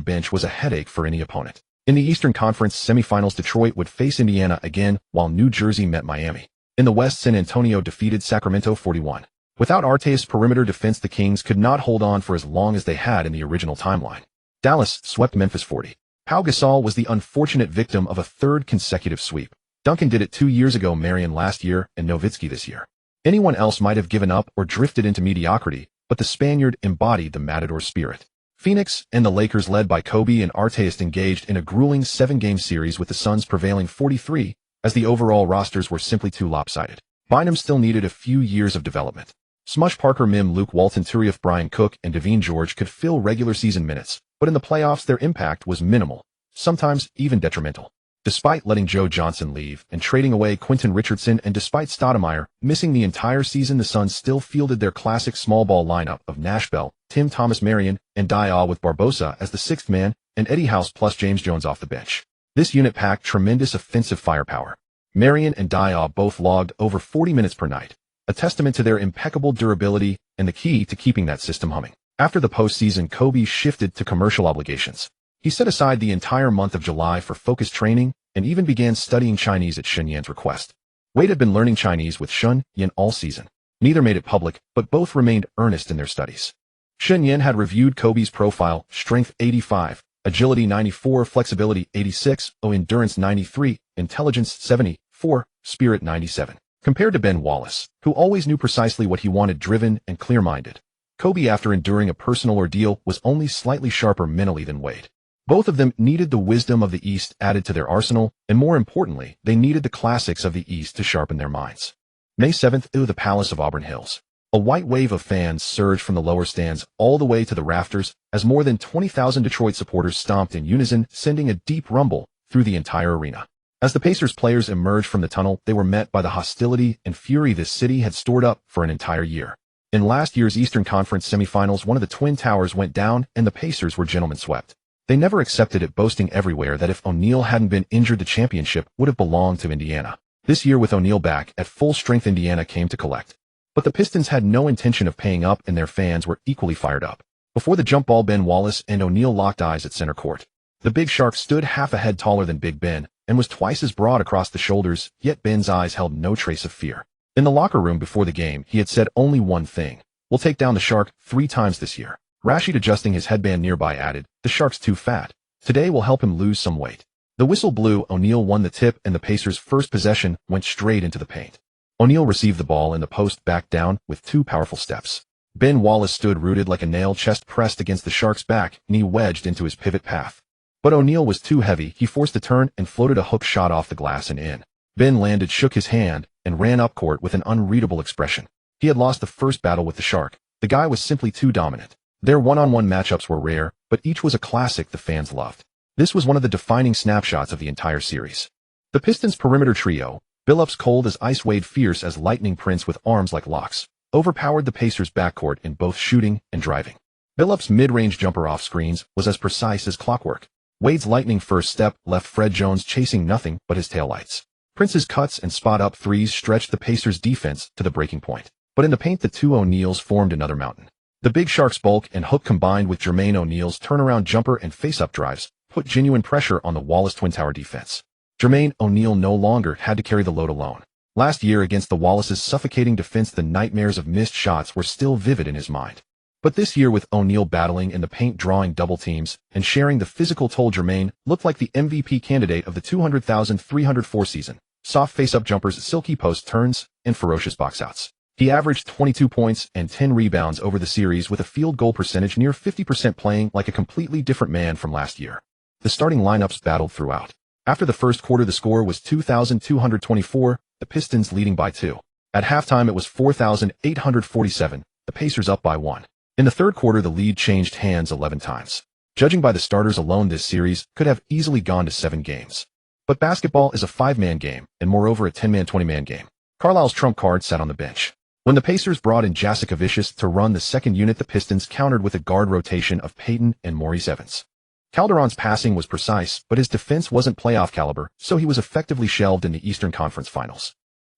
bench, was a headache for any opponent. In the Eastern Conference semifinals, Detroit would face Indiana again, while New Jersey met Miami. In the West, San Antonio defeated Sacramento 41. Without Arte's perimeter defense, the Kings could not hold on for as long as they had in the original timeline. Dallas swept Memphis 40. Pau Gasol was the unfortunate victim of a third consecutive sweep. Duncan did it 2 years ago, Marion last year, and Nowitzki this year. Anyone else might have given up or drifted into mediocrity, but the Spaniard embodied the Matador spirit. Phoenix and the Lakers, led by Kobe and Arteist, engaged in a grueling 7-game series, with the Suns prevailing 43, as the overall rosters were simply too lopsided. Bynum still needed a few years of development. Smush Parker, Mim, Luke Walton, Turiaf, Brian Cook, and Devine George could fill regular season minutes, but in the playoffs their impact was minimal, sometimes even detrimental. Despite letting Joe Johnson leave and trading away Quentin Richardson, and despite Stoudemire missing the entire season, the Suns still fielded their classic small ball lineup of Nash Bell, Tim Thomas, Marion, and Diaw, with Barbosa as the sixth man and Eddie House plus James Jones off the bench. This unit packed tremendous offensive firepower. Marion and Dwyane both logged over 40 minutes per night, a testament to their impeccable durability and the key to keeping that system humming. After the postseason, Kobe shifted to commercial obligations. He set aside the entire month of July for focused training and even began studying Chinese at Shen Yan's request. Wade had been learning Chinese with Shen Yan all season. Neither made it public, but both remained earnest in their studies. Shen Yan had reviewed Kobe's profile: strength 85, agility 94, flexibility 86, endurance 93, intelligence 74, spirit 97. Compared to Ben Wallace, who always knew precisely what he wanted, driven and clear-minded, Kobe, after enduring a personal ordeal, was only slightly sharper mentally than Wade. Both of them needed the wisdom of the East added to their arsenal, and more importantly, they needed the classics of the East to sharpen their minds. May 7th, the Palace of Auburn Hills. A white wave of fans surged from the lower stands all the way to the rafters as more than 20,000 Detroit supporters stomped in unison, sending a deep rumble through the entire arena. As the Pacers players emerged from the tunnel, they were met by the hostility and fury this city had stored up for an entire year. In last year's Eastern Conference semifinals, one of the Twin Towers went down and the Pacers were gentlemen swept. They never accepted it, boasting everywhere that if O'Neal hadn't been injured, the championship would have belonged to Indiana. This year, with O'Neal back at full strength, Indiana came to collect. But the Pistons had no intention of paying up, and their fans were equally fired up. Before the jump ball, Ben Wallace and O'Neal locked eyes at center court. The big shark stood half a head taller than Big Ben and was twice as broad across the shoulders, yet Ben's eyes held no trace of fear. In the locker room before the game, he had said only one thing: "We'll take down the shark 3 times this year." Rashid, adjusting his headband nearby, added, "The shark's too fat. Today we'll help him lose some weight." The whistle blew, O'Neal won the tip, and the Pacers' first possession went straight into the paint. O'Neal received the ball, and the post backed down with 2 powerful steps. Ben Wallace stood rooted like a nail, chest pressed against the shark's back, knee wedged into his pivot path. But O'Neal was too heavy. He forced a turn and floated a hook shot off the glass and in. Ben landed, shook his hand, and ran up court with an unreadable expression. He had lost the first battle with the shark. The guy was simply too dominant. Their one-on-one matchups were rare, but each was a classic the fans loved. This was one of the defining snapshots of the entire series. The Pistons' perimeter trio, Billups cold as ice, Wade fierce as lightning, Prince with arms like locks, overpowered the Pacers' backcourt in both shooting and driving. Billups' mid-range jumper off screens was as precise as clockwork. Wade's lightning first step left Fred Jones chasing nothing but his taillights. Prince's cuts and spot-up threes stretched the Pacers' defense to the breaking point. But in the paint, the two O'Neals formed another mountain. The big shark's bulk and hook, combined with Jermaine O'Neal's turnaround jumper and face-up drives, put genuine pressure on the Wallace Twin Tower defense. Jermaine O'Neal no longer had to carry the load alone. Last year against the Wallace's suffocating defense, the nightmares of missed shots were still vivid in his mind. But this year, with O'Neal battling in the paint, drawing double teams, and sharing the physical toll, Jermaine looked like the MVP candidate of the 200,304 season. Soft face-up jumpers, silky post turns, and ferocious box-outs. He averaged 22 points and 10 rebounds over the series, with a field goal percentage near 50%, playing like a completely different man from last year. The starting lineups battled throughout. After the first quarter, the score was 2,224, the Pistons leading by 2. At halftime, it was 4,847, the Pacers up by 1. In the third quarter, the lead changed hands 11 times. Judging by the starters alone, this series could have easily gone to 7 games. But basketball is a 5-man game, and moreover a 10-man, 20-man game. Carlisle's trump card sat on the bench. When the Pacers brought in Jasikovic to run the second unit, the Pistons countered with a guard rotation of Payton and Maurice Evans. Calderon's passing was precise, but his defense wasn't playoff caliber, so he was effectively shelved in the Eastern Conference Finals.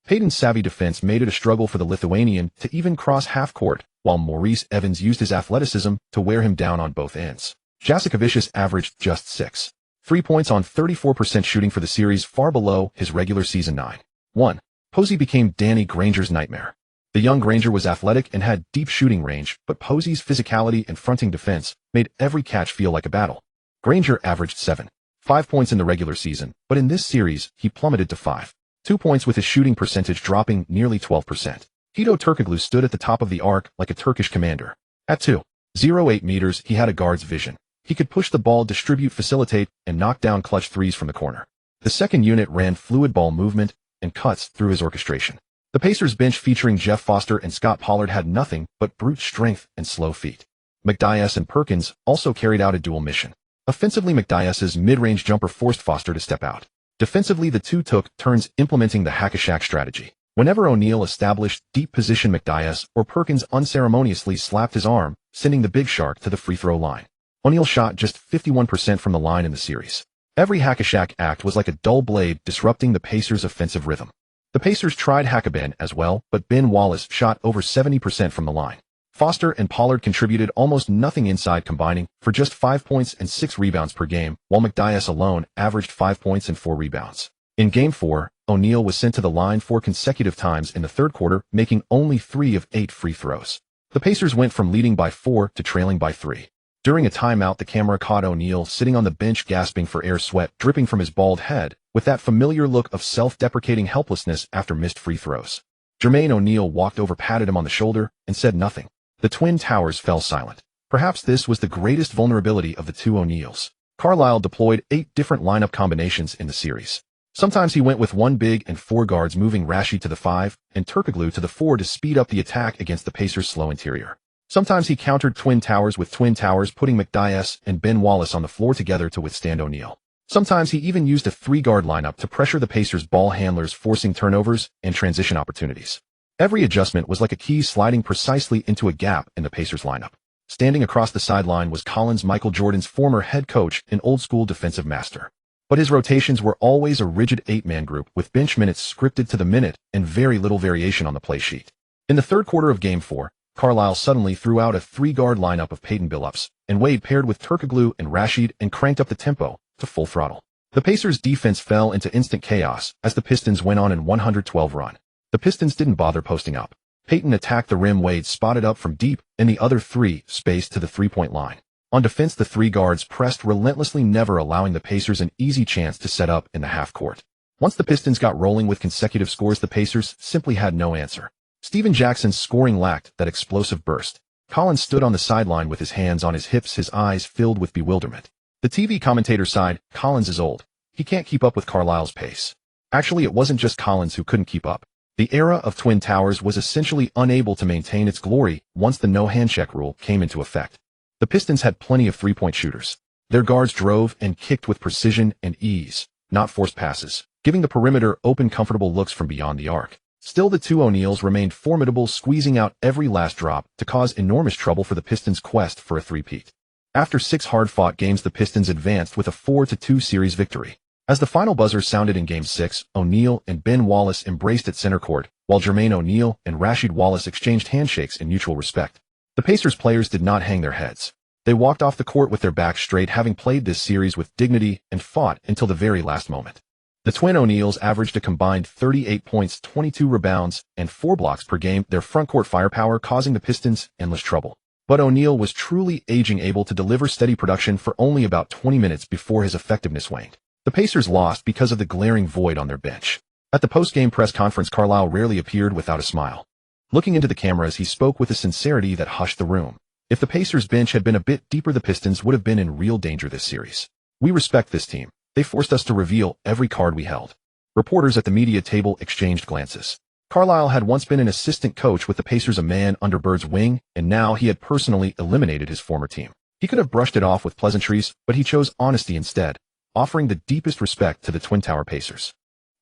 Payton's savvy defense made it a struggle for the Lithuanian to even cross half-court, while Maurice Evans used his athleticism to wear him down on both ends. Jasikovic averaged just 6.3 points on 34% shooting for the series, far below his regular season 9.1. Posey became Danny Granger's nightmare. The young Granger was athletic and had deep shooting range, but Posey's physicality and fronting defense made every catch feel like a battle. Granger averaged 7.5 points in the regular season, but in this series, he plummeted to 5.2 points, with his shooting percentage dropping nearly 12%. Hito Turkoglu stood at the top of the arc like a Turkish commander. At 2.08 meters, he had a guard's vision. He could push the ball, distribute, facilitate, and knock down clutch threes from the corner. The second unit ran fluid ball movement and cuts through his orchestration. The Pacers bench, featuring Jeff Foster and Scott Pollard, had nothing but brute strength and slow feet. McDyess and Perkins also carried out a dual mission. Offensively, McDyess's mid-range jumper forced Foster to step out. Defensively, the two took turns implementing the hack-a-shack strategy. Whenever O'Neal established deep position, McDyess or Perkins unceremoniously slapped his arm, sending the big shark to the free throw line. O'Neal shot just 51% from the line in the series. Every hack-a-shack act was like a dull blade disrupting the Pacers' offensive rhythm. The Pacers tried hack-a-Ben as well, but Ben Wallace shot over 70% from the line. Foster and Pollard contributed almost nothing inside, combining for just 5 points and 6 rebounds per game, while McDyess alone averaged 5 points and 4 rebounds. In Game 4, O'Neal was sent to the line 4 consecutive times in the third quarter, making only 3 of 8 free throws. The Pacers went from leading by 4 to trailing by 3. During a timeout, the camera caught O'Neal sitting on the bench gasping for air, sweat dripping from his bald head, with that familiar look of self-deprecating helplessness after missed free throws. Jermaine O'Neal walked over, patted him on the shoulder, and said nothing. The Twin Towers fell silent. Perhaps this was the greatest vulnerability of the two O'Neals. Carlisle deployed 8 different lineup combinations in the series. Sometimes he went with 1 big and 4 guards, moving Rashid to the 5 and Turkoglu to the 4 to speed up the attack against the Pacers' slow interior. Sometimes he countered Twin Towers with Twin Towers, putting McDyess and Ben Wallace on the floor together to withstand O'Neal. Sometimes he even used a 3-guard lineup to pressure the Pacers' ball handlers, forcing turnovers and transition opportunities. Every adjustment was like a key sliding precisely into a gap in the Pacers' lineup. Standing across the sideline was Collins, Michael Jordan's former head coach, an old-school defensive master. But his rotations were always a rigid 8-man group with bench minutes scripted to the minute and very little variation on the play sheet. In the third quarter of Game 4, Carlisle suddenly threw out a 3-guard lineup of Peyton Billups and Wade, paired with Turkoglu and Rashid, and cranked up the tempo to full throttle. The Pacers' defense fell into instant chaos as the Pistons went on an 112 run. The Pistons didn't bother posting up. Peyton attacked the rim, Wade spotted up from deep, and the other 3 spaced to the 3-point line. On defense, the 3 guards pressed relentlessly, never allowing the Pacers an easy chance to set up in the half-court. Once the Pistons got rolling with consecutive scores, the Pacers simply had no answer. Stephen Jackson's scoring lacked that explosive burst. Collins stood on the sideline with his hands on his hips, his eyes filled with bewilderment. The TV commentator sighed. Collins is old. He can't keep up with Carlisle's pace. Actually, it wasn't just Collins who couldn't keep up. The era of Twin Towers was essentially unable to maintain its glory once the no-handcheck rule came into effect. The Pistons had plenty of 3-point shooters. Their guards drove and kicked with precision and ease, not forced passes, giving the perimeter open, comfortable looks from beyond the arc. Still, the two O'Neals remained formidable, squeezing out every last drop to cause enormous trouble for the Pistons' quest for a three-peat. After 6 hard-fought games, the Pistons advanced with a 4-2 series victory. As the final buzzer sounded in Game 6, O'Neal and Ben Wallace embraced at center court, while Jermaine O'Neal and Rashid Wallace exchanged handshakes in mutual respect. The Pacers players did not hang their heads. They walked off the court with their backs straight, having played this series with dignity and fought until the very last moment. The twin O'Neals averaged a combined 38 points, 22 rebounds, and 4 blocks per game, their frontcourt firepower causing the Pistons endless trouble. But O'Neal was truly aging, able to deliver steady production for only about 20 minutes before his effectiveness waned. The Pacers lost because of the glaring void on their bench. At the post-game press conference, Carlisle rarely appeared without a smile. Looking into the cameras, he spoke with a sincerity that hushed the room. If the Pacers' bench had been a bit deeper, the Pistons would have been in real danger this series. We respect this team. They forced us to reveal every card we held. Reporters at the media table exchanged glances. Carlisle had once been an assistant coach with the Pacers, a man under Bird's wing, and now he had personally eliminated his former team. He could have brushed it off with pleasantries, but he chose honesty instead, offering the deepest respect to the Twin Tower Pacers.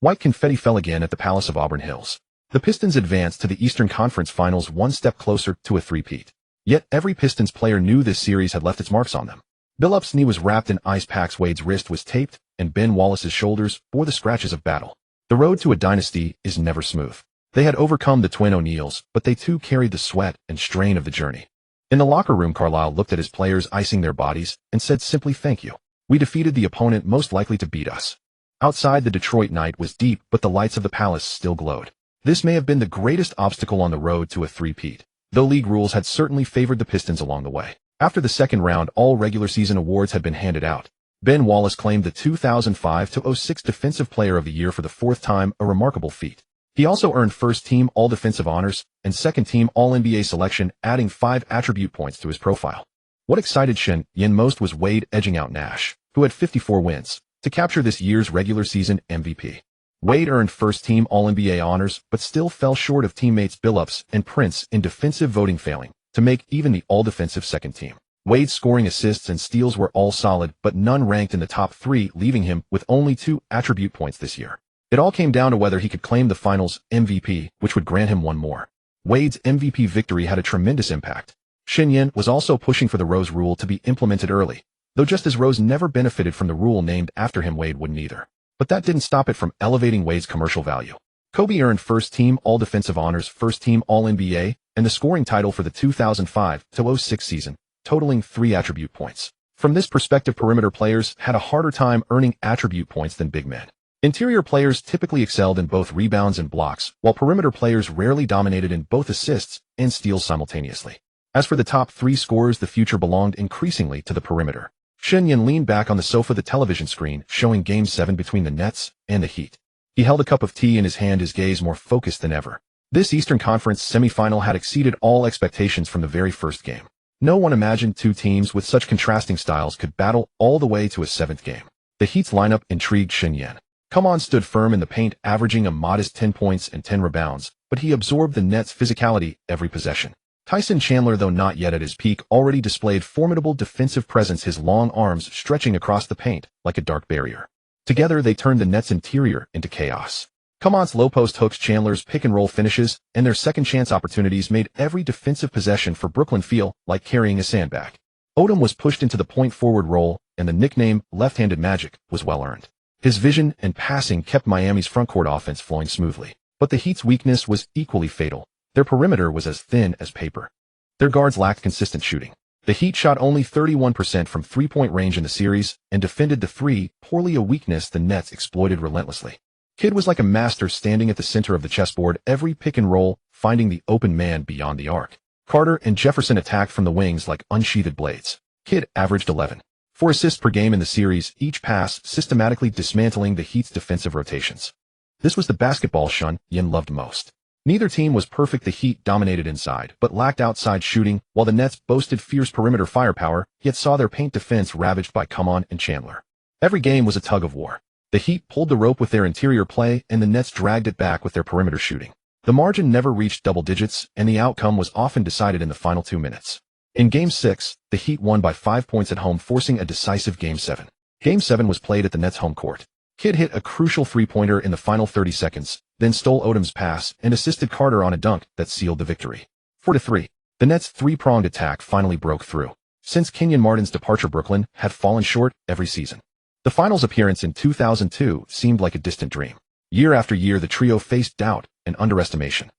White confetti fell again at the Palace of Auburn Hills. The Pistons advanced to the Eastern Conference Finals, one step closer to a three-peat. Yet every Pistons player knew this series had left its marks on them. Billups' knee was wrapped in ice packs, Wade's wrist was taped, and Ben Wallace's shoulders bore the scratches of battle. The road to a dynasty is never smooth. They had overcome the twin O'Neals, but they too carried the sweat and strain of the journey. In the locker room, Carlisle looked at his players icing their bodies and said simply, "Thank you. We defeated the opponent most likely to beat us." Outside, the Detroit night was deep, but the lights of the Palace still glowed. This may have been the greatest obstacle on the road to a three-peat, though league rules had certainly favored the Pistons along the way. After the second round, all regular season awards had been handed out. Ben Wallace claimed the 2005-06 Defensive Player of the Year for the 4th time, a remarkable feat. He also earned first-team All-Defensive honors and second-team All-NBA selection, adding 5 attribute points to his profile. What excited Shen Yan most was Wade edging out Nash, who had 54 wins, to capture this year's regular season MVP. Wade earned first-team All-NBA honors, but still fell short of teammates Billups and Prince in defensive voting, failing to make even the All-Defensive second team. Wade's scoring, assists, and steals were all solid, but none ranked in the top 3, leaving him with only 2 attribute points this year. It all came down to whether he could claim the Finals MVP, which would grant him one more. Wade's MVP victory had a tremendous impact. Shen Yan was also pushing for the Rose rule to be implemented early, though just as Rose never benefited from the rule named after him, Wade wouldn't either. But that didn't stop it from elevating Wade's commercial value. Kobe earned first-team All-Defensive Honors, first-team All-NBA, and the scoring title for the 2005-06 season, totaling 3 attribute points. From this perspective, perimeter players had a harder time earning attribute points than big men. Interior players typically excelled in both rebounds and blocks, while perimeter players rarely dominated in both assists and steals simultaneously. As for the top 3 scorers, the future belonged increasingly to the perimeter. Shen Yan leaned back on the sofa, the television screen showing Game 7 between the Nets and the Heat. He held a cup of tea in his hand, his gaze more focused than ever. This Eastern Conference semifinal had exceeded all expectations from the very first game. No one imagined 2 teams with such contrasting styles could battle all the way to a 7th game. The Heat's lineup intrigued Shen Yan. Come On stood firm in the paint, averaging a modest 10 points and 10 rebounds, but he absorbed the Nets' physicality every possession. Tyson Chandler, though not yet at his peak, already displayed formidable defensive presence, his long arms stretching across the paint like a dark barrier. Together, they turned the Nets' interior into chaos. Come On's low-post hooks, Chandler's pick-and-roll finishes, and their second-chance opportunities made every defensive possession for Brooklyn feel like carrying a sandbag. Odom was pushed into the point-forward role, and the nickname left-handed magic was well-earned. His vision and passing kept Miami's front-court offense flowing smoothly. But the Heat's weakness was equally fatal. Their perimeter was as thin as paper. Their guards lacked consistent shooting. The Heat shot only 31% from three-point range in the series and defended the three poorly, a weakness the Nets exploited relentlessly. Kidd was like a master standing at the center of the chessboard, every pick and roll, finding the open man beyond the arc. Carter and Jefferson attacked from the wings like unsheathed blades. Kidd averaged 11.4 assists per game in the series, each pass systematically dismantling the Heat's defensive rotations. This was the basketball Shen Yan loved most. Neither team was perfect. The Heat dominated inside, but lacked outside shooting, while the Nets boasted fierce perimeter firepower, yet saw their paint defense ravaged by Come On and Chandler. Every game was a tug of war. The Heat pulled the rope with their interior play, and the Nets dragged it back with their perimeter shooting. The margin never reached double digits, and the outcome was often decided in the final 2 minutes. In Game 6, the Heat won by 5 points at home, forcing a decisive Game 7. Game 7 was played at the Nets' home court. Kidd hit a crucial three-pointer in the final 30 seconds, then stole Odom's pass and assisted Carter on a dunk that sealed the victory. 4-3. The Nets' three-pronged attack finally broke through. Since Kenyon Martin's departure, Brooklyn had fallen short every season. The finals appearance in 2002 seemed like a distant dream. Year after year, the trio faced doubt and underestimation.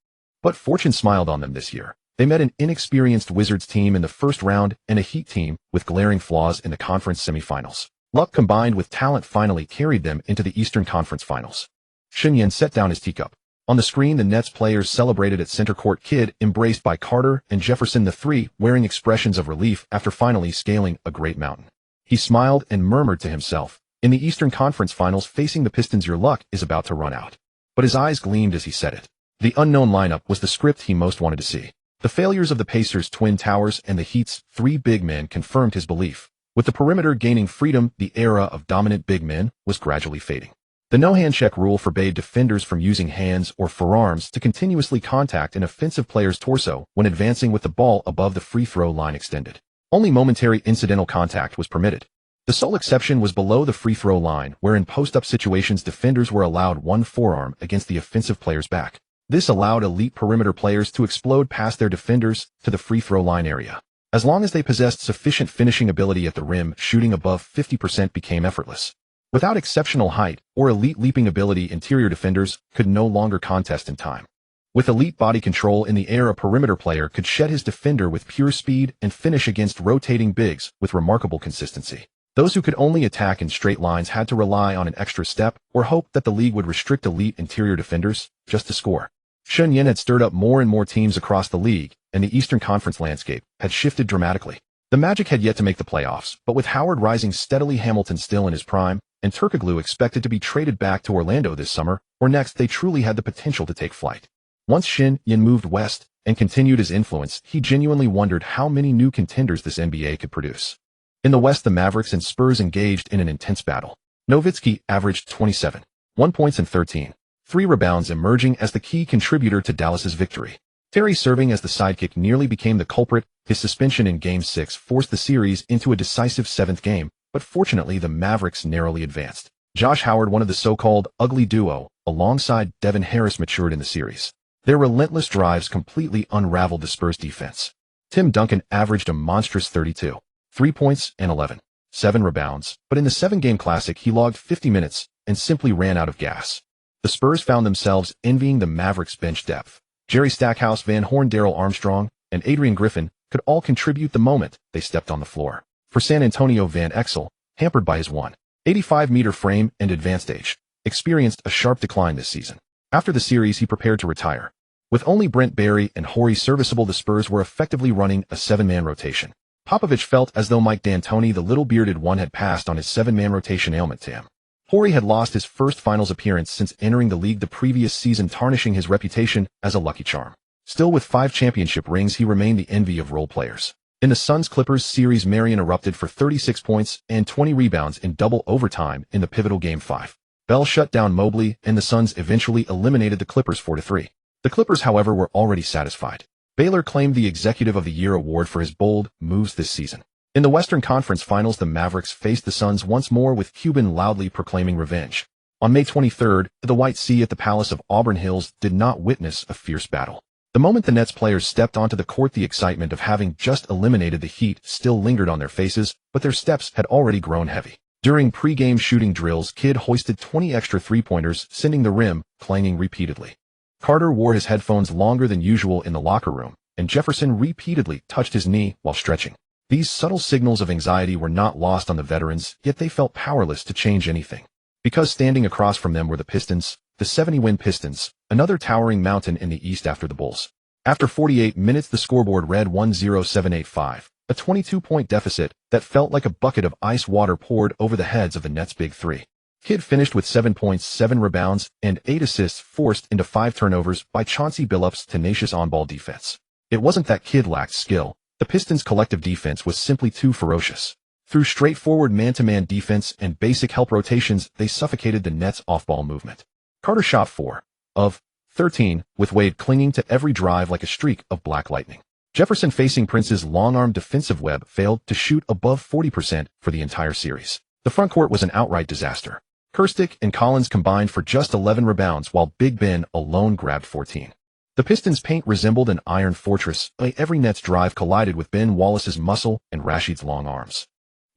But fortune smiled on them this year. They met an inexperienced Wizards team in the first round and a Heat team with glaring flaws in the conference semifinals. Luck combined with talent finally carried them into the Eastern Conference Finals. Shen Yan set down his teacup. On the screen, the Nets players celebrated at center court. Kidd embraced by Carter and Jefferson, the three wearing expressions of relief after finally scaling a great mountain. He smiled and murmured to himself, "In the Eastern Conference Finals facing the Pistons, your luck is about to run out." But his eyes gleamed as he said it. The unknown lineup was the script he most wanted to see. The failures of the Pacers' Twin Towers and the Heat's three big men confirmed his belief. With the perimeter gaining freedom, the era of dominant big men was gradually fading. The no-hand check rule forbade defenders from using hands or forearms to continuously contact an offensive player's torso when advancing with the ball above the free throw line extended. Only momentary incidental contact was permitted. The sole exception was below the free throw line, where in post-up situations defenders were allowed one forearm against the offensive player's back. This allowed elite perimeter players to explode past their defenders to the free throw line area. As long as they possessed sufficient finishing ability at the rim, shooting above 50% became effortless. Without exceptional height or elite leaping ability, interior defenders could no longer contest in time. With elite body control in the air, a perimeter player could shed his defender with pure speed and finish against rotating bigs with remarkable consistency. Those who could only attack in straight lines had to rely on an extra step or hope that the league would restrict elite interior defenders just to score. Shen Yan had stirred up more and more teams across the league, and the Eastern Conference landscape had shifted dramatically. The Magic had yet to make the playoffs, but with Howard rising steadily, Hamilton still in his prime, and Turkoglu expected to be traded back to Orlando this summer or next, they truly had the potential to take flight. Once Shen Yan moved west and continued his influence, he genuinely wondered how many new contenders this NBA could produce. In the West, the Mavericks and Spurs engaged in an intense battle. Nowitzki averaged 27.1 points and 13.3 rebounds, emerging as the key contributor to Dallas's victory. Terry, serving as the sidekick, nearly became the culprit. His suspension in Game 6 forced the series into a decisive 7th game, but fortunately the Mavericks narrowly advanced. Josh Howard, one of the so-called ugly duo, alongside Devin Harris, matured in the series. Their relentless drives completely unraveled the Spurs' defense. Tim Duncan averaged a monstrous 32, 3 points and 7 rebounds, but in the 7-game classic he logged 50 minutes and simply ran out of gas. The Spurs found themselves envying the Mavericks' bench depth. Jerry Stackhouse, Van Horn, Darrell Armstrong, and Adrian Griffin could all contribute the moment they stepped on the floor. For San Antonio, Van Exel, hampered by his 185-meter frame and advanced age, experienced a sharp decline this season. After the series, he prepared to retire. With only Brent Barry and Horry serviceable, the Spurs were effectively running a 7-man rotation. Popovich felt as though Mike D'Antoni, the little bearded one, had passed on his 7-man rotation ailment to him. Horry had lost his first finals appearance since entering the league the previous season, tarnishing his reputation as a lucky charm. Still, with 5 championship rings, he remained the envy of role players. In the Suns-Clippers series, Marion erupted for 36 points and 20 rebounds in double overtime in the pivotal Game 5. Bell shut down Mobley, and the Suns eventually eliminated the Clippers 4-3. The Clippers, however, were already satisfied. Baylor claimed the Executive of the Year award for his bold moves this season. In the Western Conference Finals, the Mavericks faced the Suns once more, with Cuban loudly proclaiming revenge. On May 23rd, the White Sea at the Palace of Auburn Hills did not witness a fierce battle. The moment the Nets players stepped onto the court, the excitement of having just eliminated the Heat still lingered on their faces, but their steps had already grown heavy. During pre-game shooting drills, Kidd hoisted 20 extra three-pointers, sending the rim clanging repeatedly. Carter wore his headphones longer than usual in the locker room, and Jefferson repeatedly touched his knee while stretching. These subtle signals of anxiety were not lost on the veterans, yet they felt powerless to change anything. Because standing across from them were the Pistons, the 70-win Pistons, another towering mountain in the East after the Bulls. After 48 minutes, the scoreboard read 10785, a 22-point deficit that felt like a bucket of ice water poured over the heads of the Nets' big three. Kidd finished with 7 points, 7 rebounds, and 8 assists, forced into 5 turnovers by Chauncey Billups' tenacious on-ball defense. It wasn't that Kidd lacked skill. The Pistons' collective defense was simply too ferocious. Through straightforward man-to-man defense and basic help rotations, they suffocated the Nets' off-ball movement. Carter shot 4 of 13, with Wade clinging to every drive like a streak of black lightning. Jefferson, facing Prince's long-arm defensive web, failed to shoot above 40% for the entire series. The front court was an outright disaster. Kirstick and Collins combined for just 11 rebounds, while Big Ben alone grabbed 14. The Pistons' paint resembled an iron fortress. Every Nets drive collided with Ben Wallace's muscle and Rashid's long arms.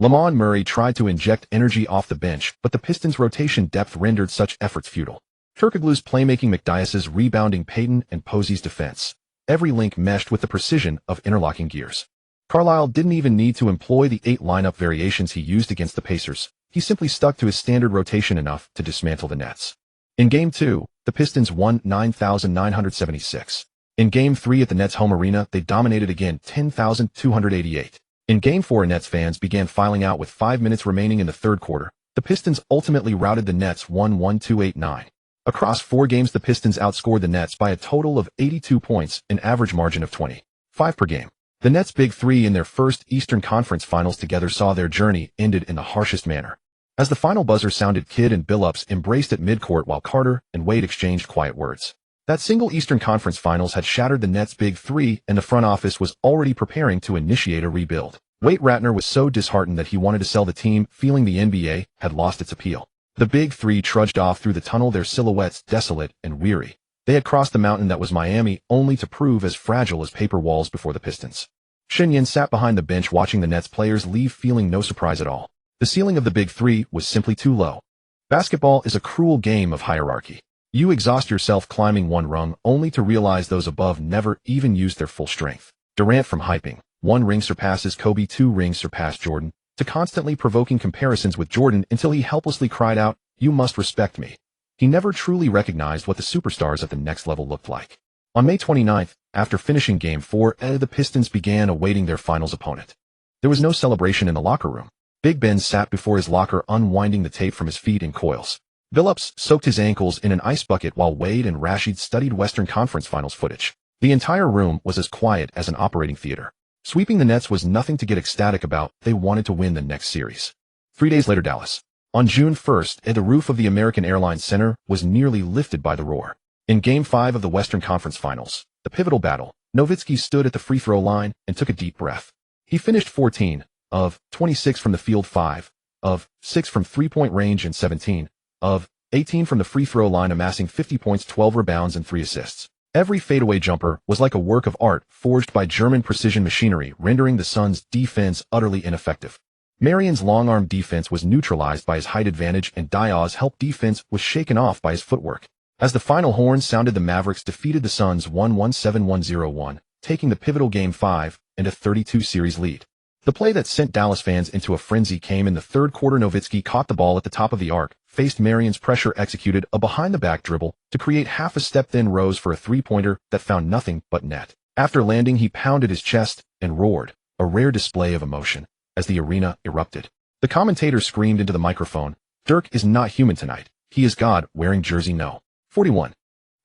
Lamont Murray tried to inject energy off the bench, but the Pistons' rotation depth rendered such efforts futile. Turkoglu's playmaking, McDyess's rebounding, Payton and Posey's defense. Every link meshed with the precision of interlocking gears. Carlisle didn't even need to employ the 8 lineup variations he used against the Pacers. He simply stuck to his standard rotation enough to dismantle the Nets. In Game 2, the Pistons won 9,976. In Game 3 at the Nets' home arena, they dominated again, 10,288. In Game 4, Nets fans began filing out with 5 minutes remaining in the third quarter. The Pistons ultimately routed the Nets 1-1-2-8-9. Across 4 games, the Pistons outscored the Nets by a total of 82 points, an average margin of 25 per game. The Nets' big three in their first Eastern Conference Finals together saw their journey ended in the harshest manner. As the final buzzer sounded, Kidd and Billups embraced at midcourt while Carter and Wade exchanged quiet words. That single Eastern Conference Finals had shattered the Nets' big three, and the front office was already preparing to initiate a rebuild. Wade Ratner was so disheartened that he wanted to sell the team, feeling the NBA had lost its appeal. The big three trudged off through the tunnel, their silhouettes desolate and weary. They had crossed the mountain that was Miami, only to prove as fragile as paper walls before the Pistons. Shen Yan sat behind the bench watching the Nets players leave, feeling no surprise at all. The ceiling of the big three was simply too low. Basketball is a cruel game of hierarchy. You exhaust yourself climbing one rung, only to realize those above never even used their full strength. Durant, from hyping 1 ring surpasses Kobe, 2 rings surpass Jordan, to constantly provoking comparisons with Jordan until he helplessly cried out, "You must respect me." He never truly recognized what the superstars at the next level looked like. On May 29th, after finishing Game 4, the Pistons began awaiting their finals opponent. There was no celebration in the locker room. Big Ben sat before his locker, unwinding the tape from his feet in coils. Billups soaked his ankles in an ice bucket while Wade and Rashid studied Western Conference Finals footage. The entire room was as quiet as an operating theater. Sweeping the Nets was nothing to get ecstatic about. They wanted to win the next series. 3 days later, Dallas. On June 1st, the roof of the American Airlines Center was nearly lifted by the roar. In Game 5 of the Western Conference Finals, the pivotal battle, Nowitzki stood at the free throw line and took a deep breath. He finished 14 of 26 from the field, 5 of 6 from three-point range, and 17 of 18 from the free throw line, amassing 50 points, 12 rebounds, and 3 assists. Every fadeaway jumper was like a work of art forged by German precision machinery, rendering the Suns' defense utterly ineffective. Marion's long-arm defense was neutralized by his height advantage, and Dyane's help defense was shaken off by his footwork. As the final horn sounded, the Mavericks defeated the Suns 117-101, taking the pivotal Game 5 and a 32-series lead. The play that sent Dallas fans into a frenzy came in the third quarter. Nowitzki caught the ball at the top of the arc, faced Marion's pressure, executed a behind-the-back dribble to create half a step, then rose for a three-pointer that found nothing but net. After landing, he pounded his chest and roared, a rare display of emotion, as the arena erupted. The commentator screamed into the microphone, "Dirk is not human tonight. He is God wearing jersey no. 41.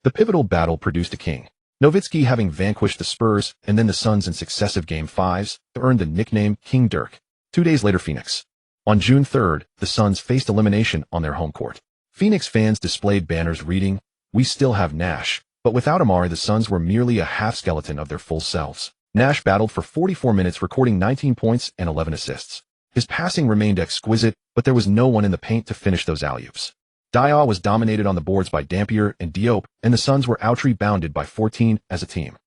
The pivotal battle produced a king. Nowitzki, having vanquished the Spurs and then the Suns in successive Game 5s, earned the nickname King Dirk. 2 days later, Phoenix. On June 3rd, the Suns faced elimination on their home court. Phoenix fans displayed banners reading, "We still have Nash," but without Amari, the Suns were merely a half-skeleton of their full selves. Nash battled for 44 minutes, recording 19 points and 11 assists. His passing remained exquisite, but there was no one in the paint to finish those alley-oops. Dwyane was dominated on the boards by Dampier and Diop, and the Suns were out-rebounded by 14 as a team.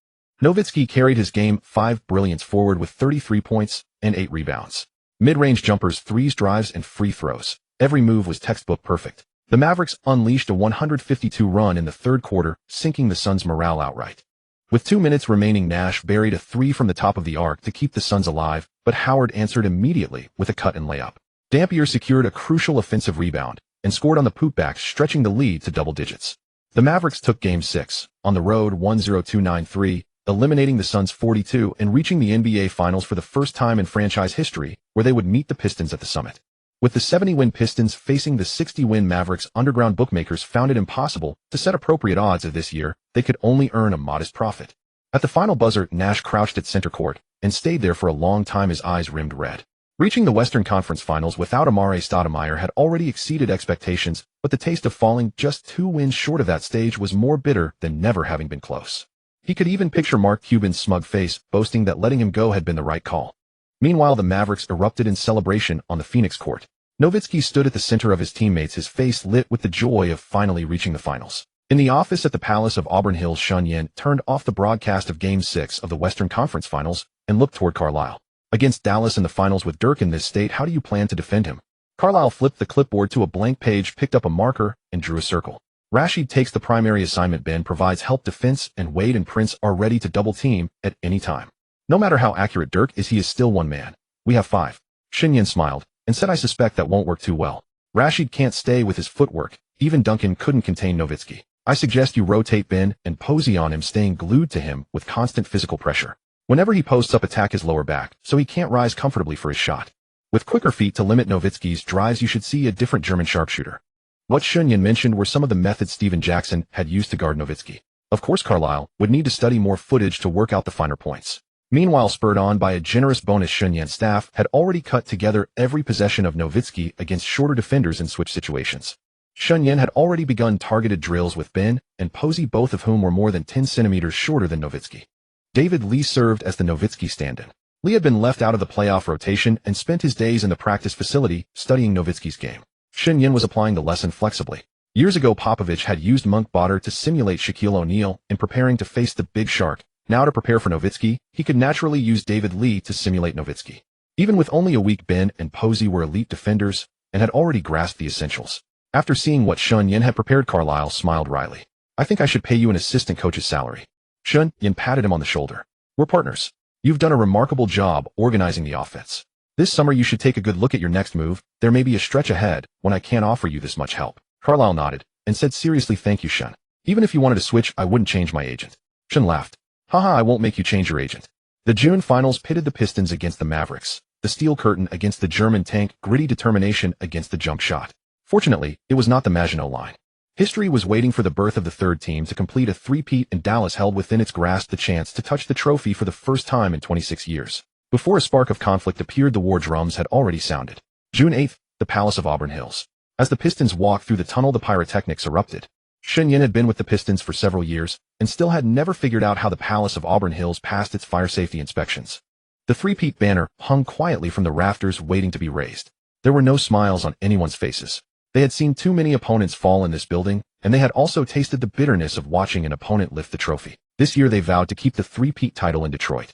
Nowitzki carried his Game 5 brilliance forward with 33 points and 8 rebounds. Mid-range jumpers, threes, drives, and free throws. Every move was textbook perfect. The Mavericks unleashed a 152 run in the third quarter, sinking the Suns' morale outright. With 2 minutes remaining, Nash buried a three from the top of the arc to keep the Suns alive, but Howard answered immediately with a cut and layup. Dampier secured a crucial offensive rebound and scored on the putback, stretching the lead to double digits. The Mavericks took Game 6 on the road 102-93, eliminating the Suns 42 and reaching the NBA Finals for the first time in franchise history, where they would meet the Pistons at the Summit. With the 70-win Pistons facing the 60-win Mavericks, underground bookmakers found it impossible to set appropriate odds of this year. They could only earn a modest profit. At the final buzzer, Nash crouched at center court and stayed there for a long time, his eyes rimmed red. Reaching the Western Conference Finals without Amare Stoudemire had already exceeded expectations, but the taste of falling just 2 wins short of that stage was more bitter than never having been close. He could even picture Mark Cuban's smug face, boasting that letting him go had been the right call. Meanwhile, the Mavericks erupted in celebration on the Phoenix court. Nowitzki stood at the center of his teammates, his face lit with the joy of finally reaching the finals. In the office at the Palace of Auburn Hills, Shen Yan turned off the broadcast of Game 6 of the Western Conference Finals and looked toward Carlisle. Against Dallas in the finals with Dirk in this state, how do you plan to defend him? Carlisle flipped the clipboard to a blank page, picked up a marker, and drew a circle. Rashid takes the primary assignment. Ben provides help defense, and Wade and Prince are ready to double team at any time. No matter how accurate Dirk is, he is still one man. We have 5. Shen Yan smiled and said, "I suspect that won't work too well. Rashid can't stay with his footwork. Even Duncan couldn't contain Nowitzki. I suggest you rotate Ben and Posey on him, staying glued to him with constant physical pressure. Whenever he posts up, attack his lower back so he can't rise comfortably for his shot. With quicker feet to limit Nowitzki's drives, you should see a different German sharpshooter." What Shen Yan mentioned were some of the methods Steven Jackson had used to guard Nowitzki. Of course, Carlisle would need to study more footage to work out the finer points. Meanwhile, spurred on by a generous bonus, Shen Yan's staff had already cut together every possession of Nowitzki against shorter defenders in switch situations. Shen Yan had already begun targeted drills with Ben and Posey, both of whom were more than 10 centimeters shorter than Nowitzki. David Lee served as the Nowitzki stand-in. Lee had been left out of the playoff rotation and spent his days in the practice facility studying Nowitzki's game. Shen Yan was applying the lesson flexibly. Years ago, Popovich had used Monk Botter to simulate Shaquille O'Neal in preparing to face the Big Shark. Now, to prepare for Nowitzki, he could naturally use David Lee to simulate Nowitzki. Even with only a week, Ben and Posey were elite defenders and had already grasped the essentials. After seeing what Shen Yan had prepared, Carlisle smiled wryly. "I think I should pay you an assistant coach's salary." Shen Yan patted him on the shoulder. "We're partners. You've done a remarkable job organizing the offense. This summer you should take a good look at your next move. There may be a stretch ahead when I can't offer you this much help." Carlisle nodded and said seriously, "Thank you, Shen. Even if you wanted to switch, I wouldn't change my agent." Shen laughed. "Haha, I won't make you change your agent." The June finals pitted the Pistons against the Mavericks, the Steel Curtain against the German Tank, gritty determination against the jump shot. Fortunately, it was not the Maginot Line. History was waiting for the birth of the third team to complete a three-peat, and Dallas held within its grasp the chance to touch the trophy for the first time in 26 years. Before a spark of conflict appeared, the war drums had already sounded. June 8th, the Palace of Auburn Hills. As the Pistons walked through the tunnel, the pyrotechnics erupted. Shen Yan had been with the Pistons for several years and still had never figured out how the Palace of Auburn Hills passed its fire safety inspections. The three-peat banner hung quietly from the rafters, waiting to be raised. There were no smiles on anyone's faces. They had seen too many opponents fall in this building, and they had also tasted the bitterness of watching an opponent lift the trophy. This year they vowed to keep the three-peat title in Detroit.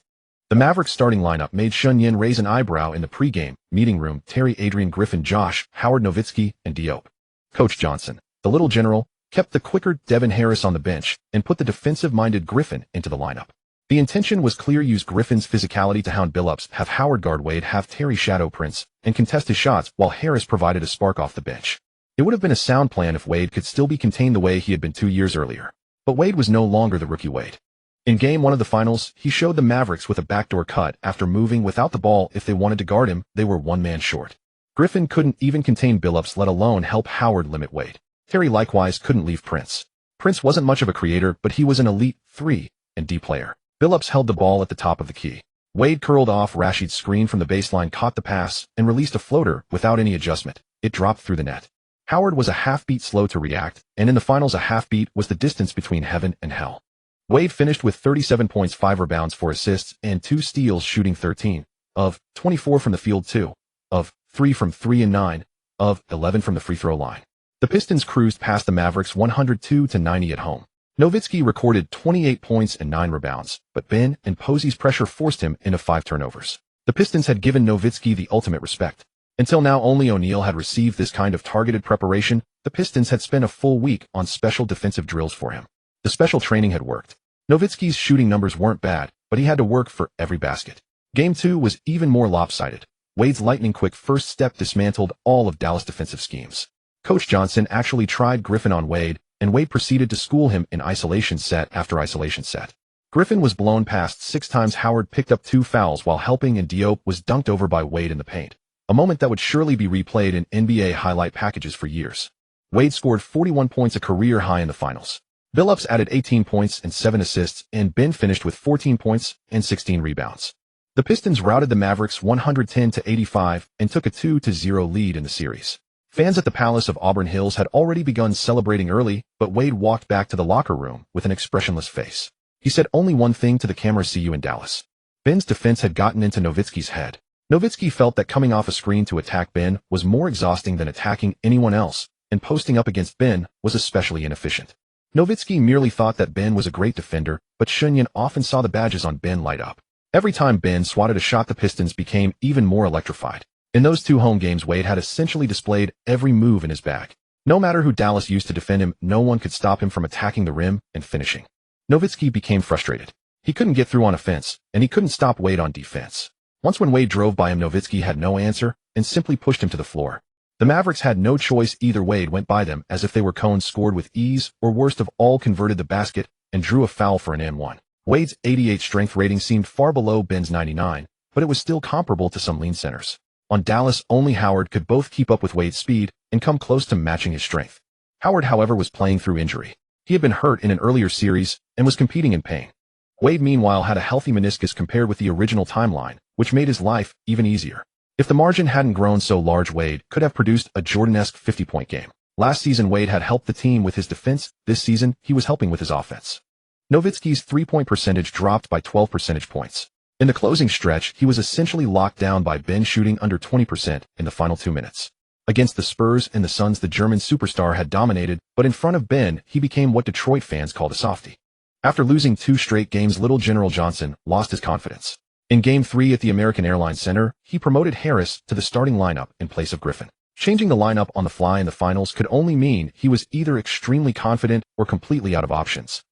The Mavericks starting lineup made Shen Yan raise an eyebrow in the pregame meeting room. Terry, Adrian Griffin, Josh, Howard, Nowitzki, and Diop. Coach Johnson, the little general, kept the quicker Devin Harris on the bench and put the defensive-minded Griffin into the lineup. The intention was clear: use Griffin's physicality to hound Billups, have Howard guard Wade, have Terry shadow Prince, and contest his shots while Harris provided a spark off the bench. It would have been a sound plan if Wade could still be contained the way he had been 2 years earlier. But Wade was no longer the rookie Wade. In Game 1 of the finals, he showed the Mavericks with a backdoor cut after moving without the ball. If they wanted to guard him, they were one man short. Griffin couldn't even contain Billups, let alone help Howard limit Wade. Terry likewise couldn't leave Prince. Prince wasn't much of a creator, but he was an elite 3 and D player. Billups held the ball at the top of the key. Wade curled off Rashid's screen from the baseline, caught the pass, and released a floater without any adjustment. It dropped through the net. Howard was a half-beat slow to react, and in the finals a half-beat was the distance between heaven and hell. Wade finished with 37 points, 5 rebounds, 4 assists, and 2 steals, shooting 13 of 24 from the field, 2 of 3 from 3, and 9 of 11 from the free throw line. The Pistons cruised past the Mavericks 102-90 at home. Nowitzki recorded 28 points and 9 rebounds, but Ben and Posey's pressure forced him into 5 turnovers. The Pistons had given Nowitzki the ultimate respect. Until now, only O'Neal had received this kind of targeted preparation. The Pistons had spent a full week on special defensive drills for him. The special training had worked. Nowitzki's shooting numbers weren't bad, but he had to work for every basket. Game 2 was even more lopsided. Wade's lightning-quick first step dismantled all of Dallas' defensive schemes. Coach Johnson actually tried Griffin on Wade, and Wade proceeded to school him in isolation set after isolation set. Griffin was blown past 6 times. Howard picked up 2 fouls while helping, and Diop was dunked over by Wade in the paint. A moment that would surely be replayed in NBA highlight packages for years. Wade scored 41 points, a career high in the finals. Billups added 18 points and 7 assists, and Ben finished with 14 points and 16 rebounds. The Pistons routed the Mavericks 110-85 and took a 2-0 lead in the series. Fans at the Palace of Auburn Hills had already begun celebrating early, but Wade walked back to the locker room with an expressionless face. He said only one thing to the camera: "See you in Dallas." Ben's defense had gotten into Nowitzki's head. Nowitzki felt that coming off a screen to attack Ben was more exhausting than attacking anyone else, and posting up against Ben was especially inefficient. Nowitzki merely thought that Ben was a great defender, but Shen Yan often saw the badges on Ben light up. Every time Ben swatted a shot, the Pistons became even more electrified. In those 2 home games, Wade had essentially displayed every move in his bag. No matter who Dallas used to defend him, no one could stop him from attacking the rim and finishing. Nowitzki became frustrated. He couldn't get through on offense, and he couldn't stop Wade on defense. Once when Wade drove by him, Nowitzki had no answer and simply pushed him to the floor. The Mavericks had no choice. Either Wade went by them as if they were cones, scored with ease, or worst of all, converted the basket and drew a foul for an and-one. Wade's 88 strength rating seemed far below Ben's 99, but it was still comparable to some lean centers. On Dallas, only Howard could both keep up with Wade's speed and come close to matching his strength. Howard, however, was playing through injury. He had been hurt in an earlier series and was competing in pain. Wade, meanwhile, had a healthy meniscus compared with the original timeline, which made his life even easier. If the margin hadn't grown so large, Wade could have produced a Jordan-esque 50-point game. Last season, Wade had helped the team with his defense. This season, he was helping with his offense. Nowitzki's 3-point percentage dropped by 12 percentage points. In the closing stretch, he was essentially locked down by Ben, shooting under 20% in the final 2 minutes. Against the Spurs and the Suns, the German superstar had dominated, but in front of Ben, he became what Detroit fans called a softie. After losing 2 straight games, little General Johnson lost his confidence. In Game 3 at the American Airlines Center, he promoted Harris to the starting lineup in place of Griffin. Changing the lineup on the fly in the finals could only mean he was either extremely confident or completely out of options.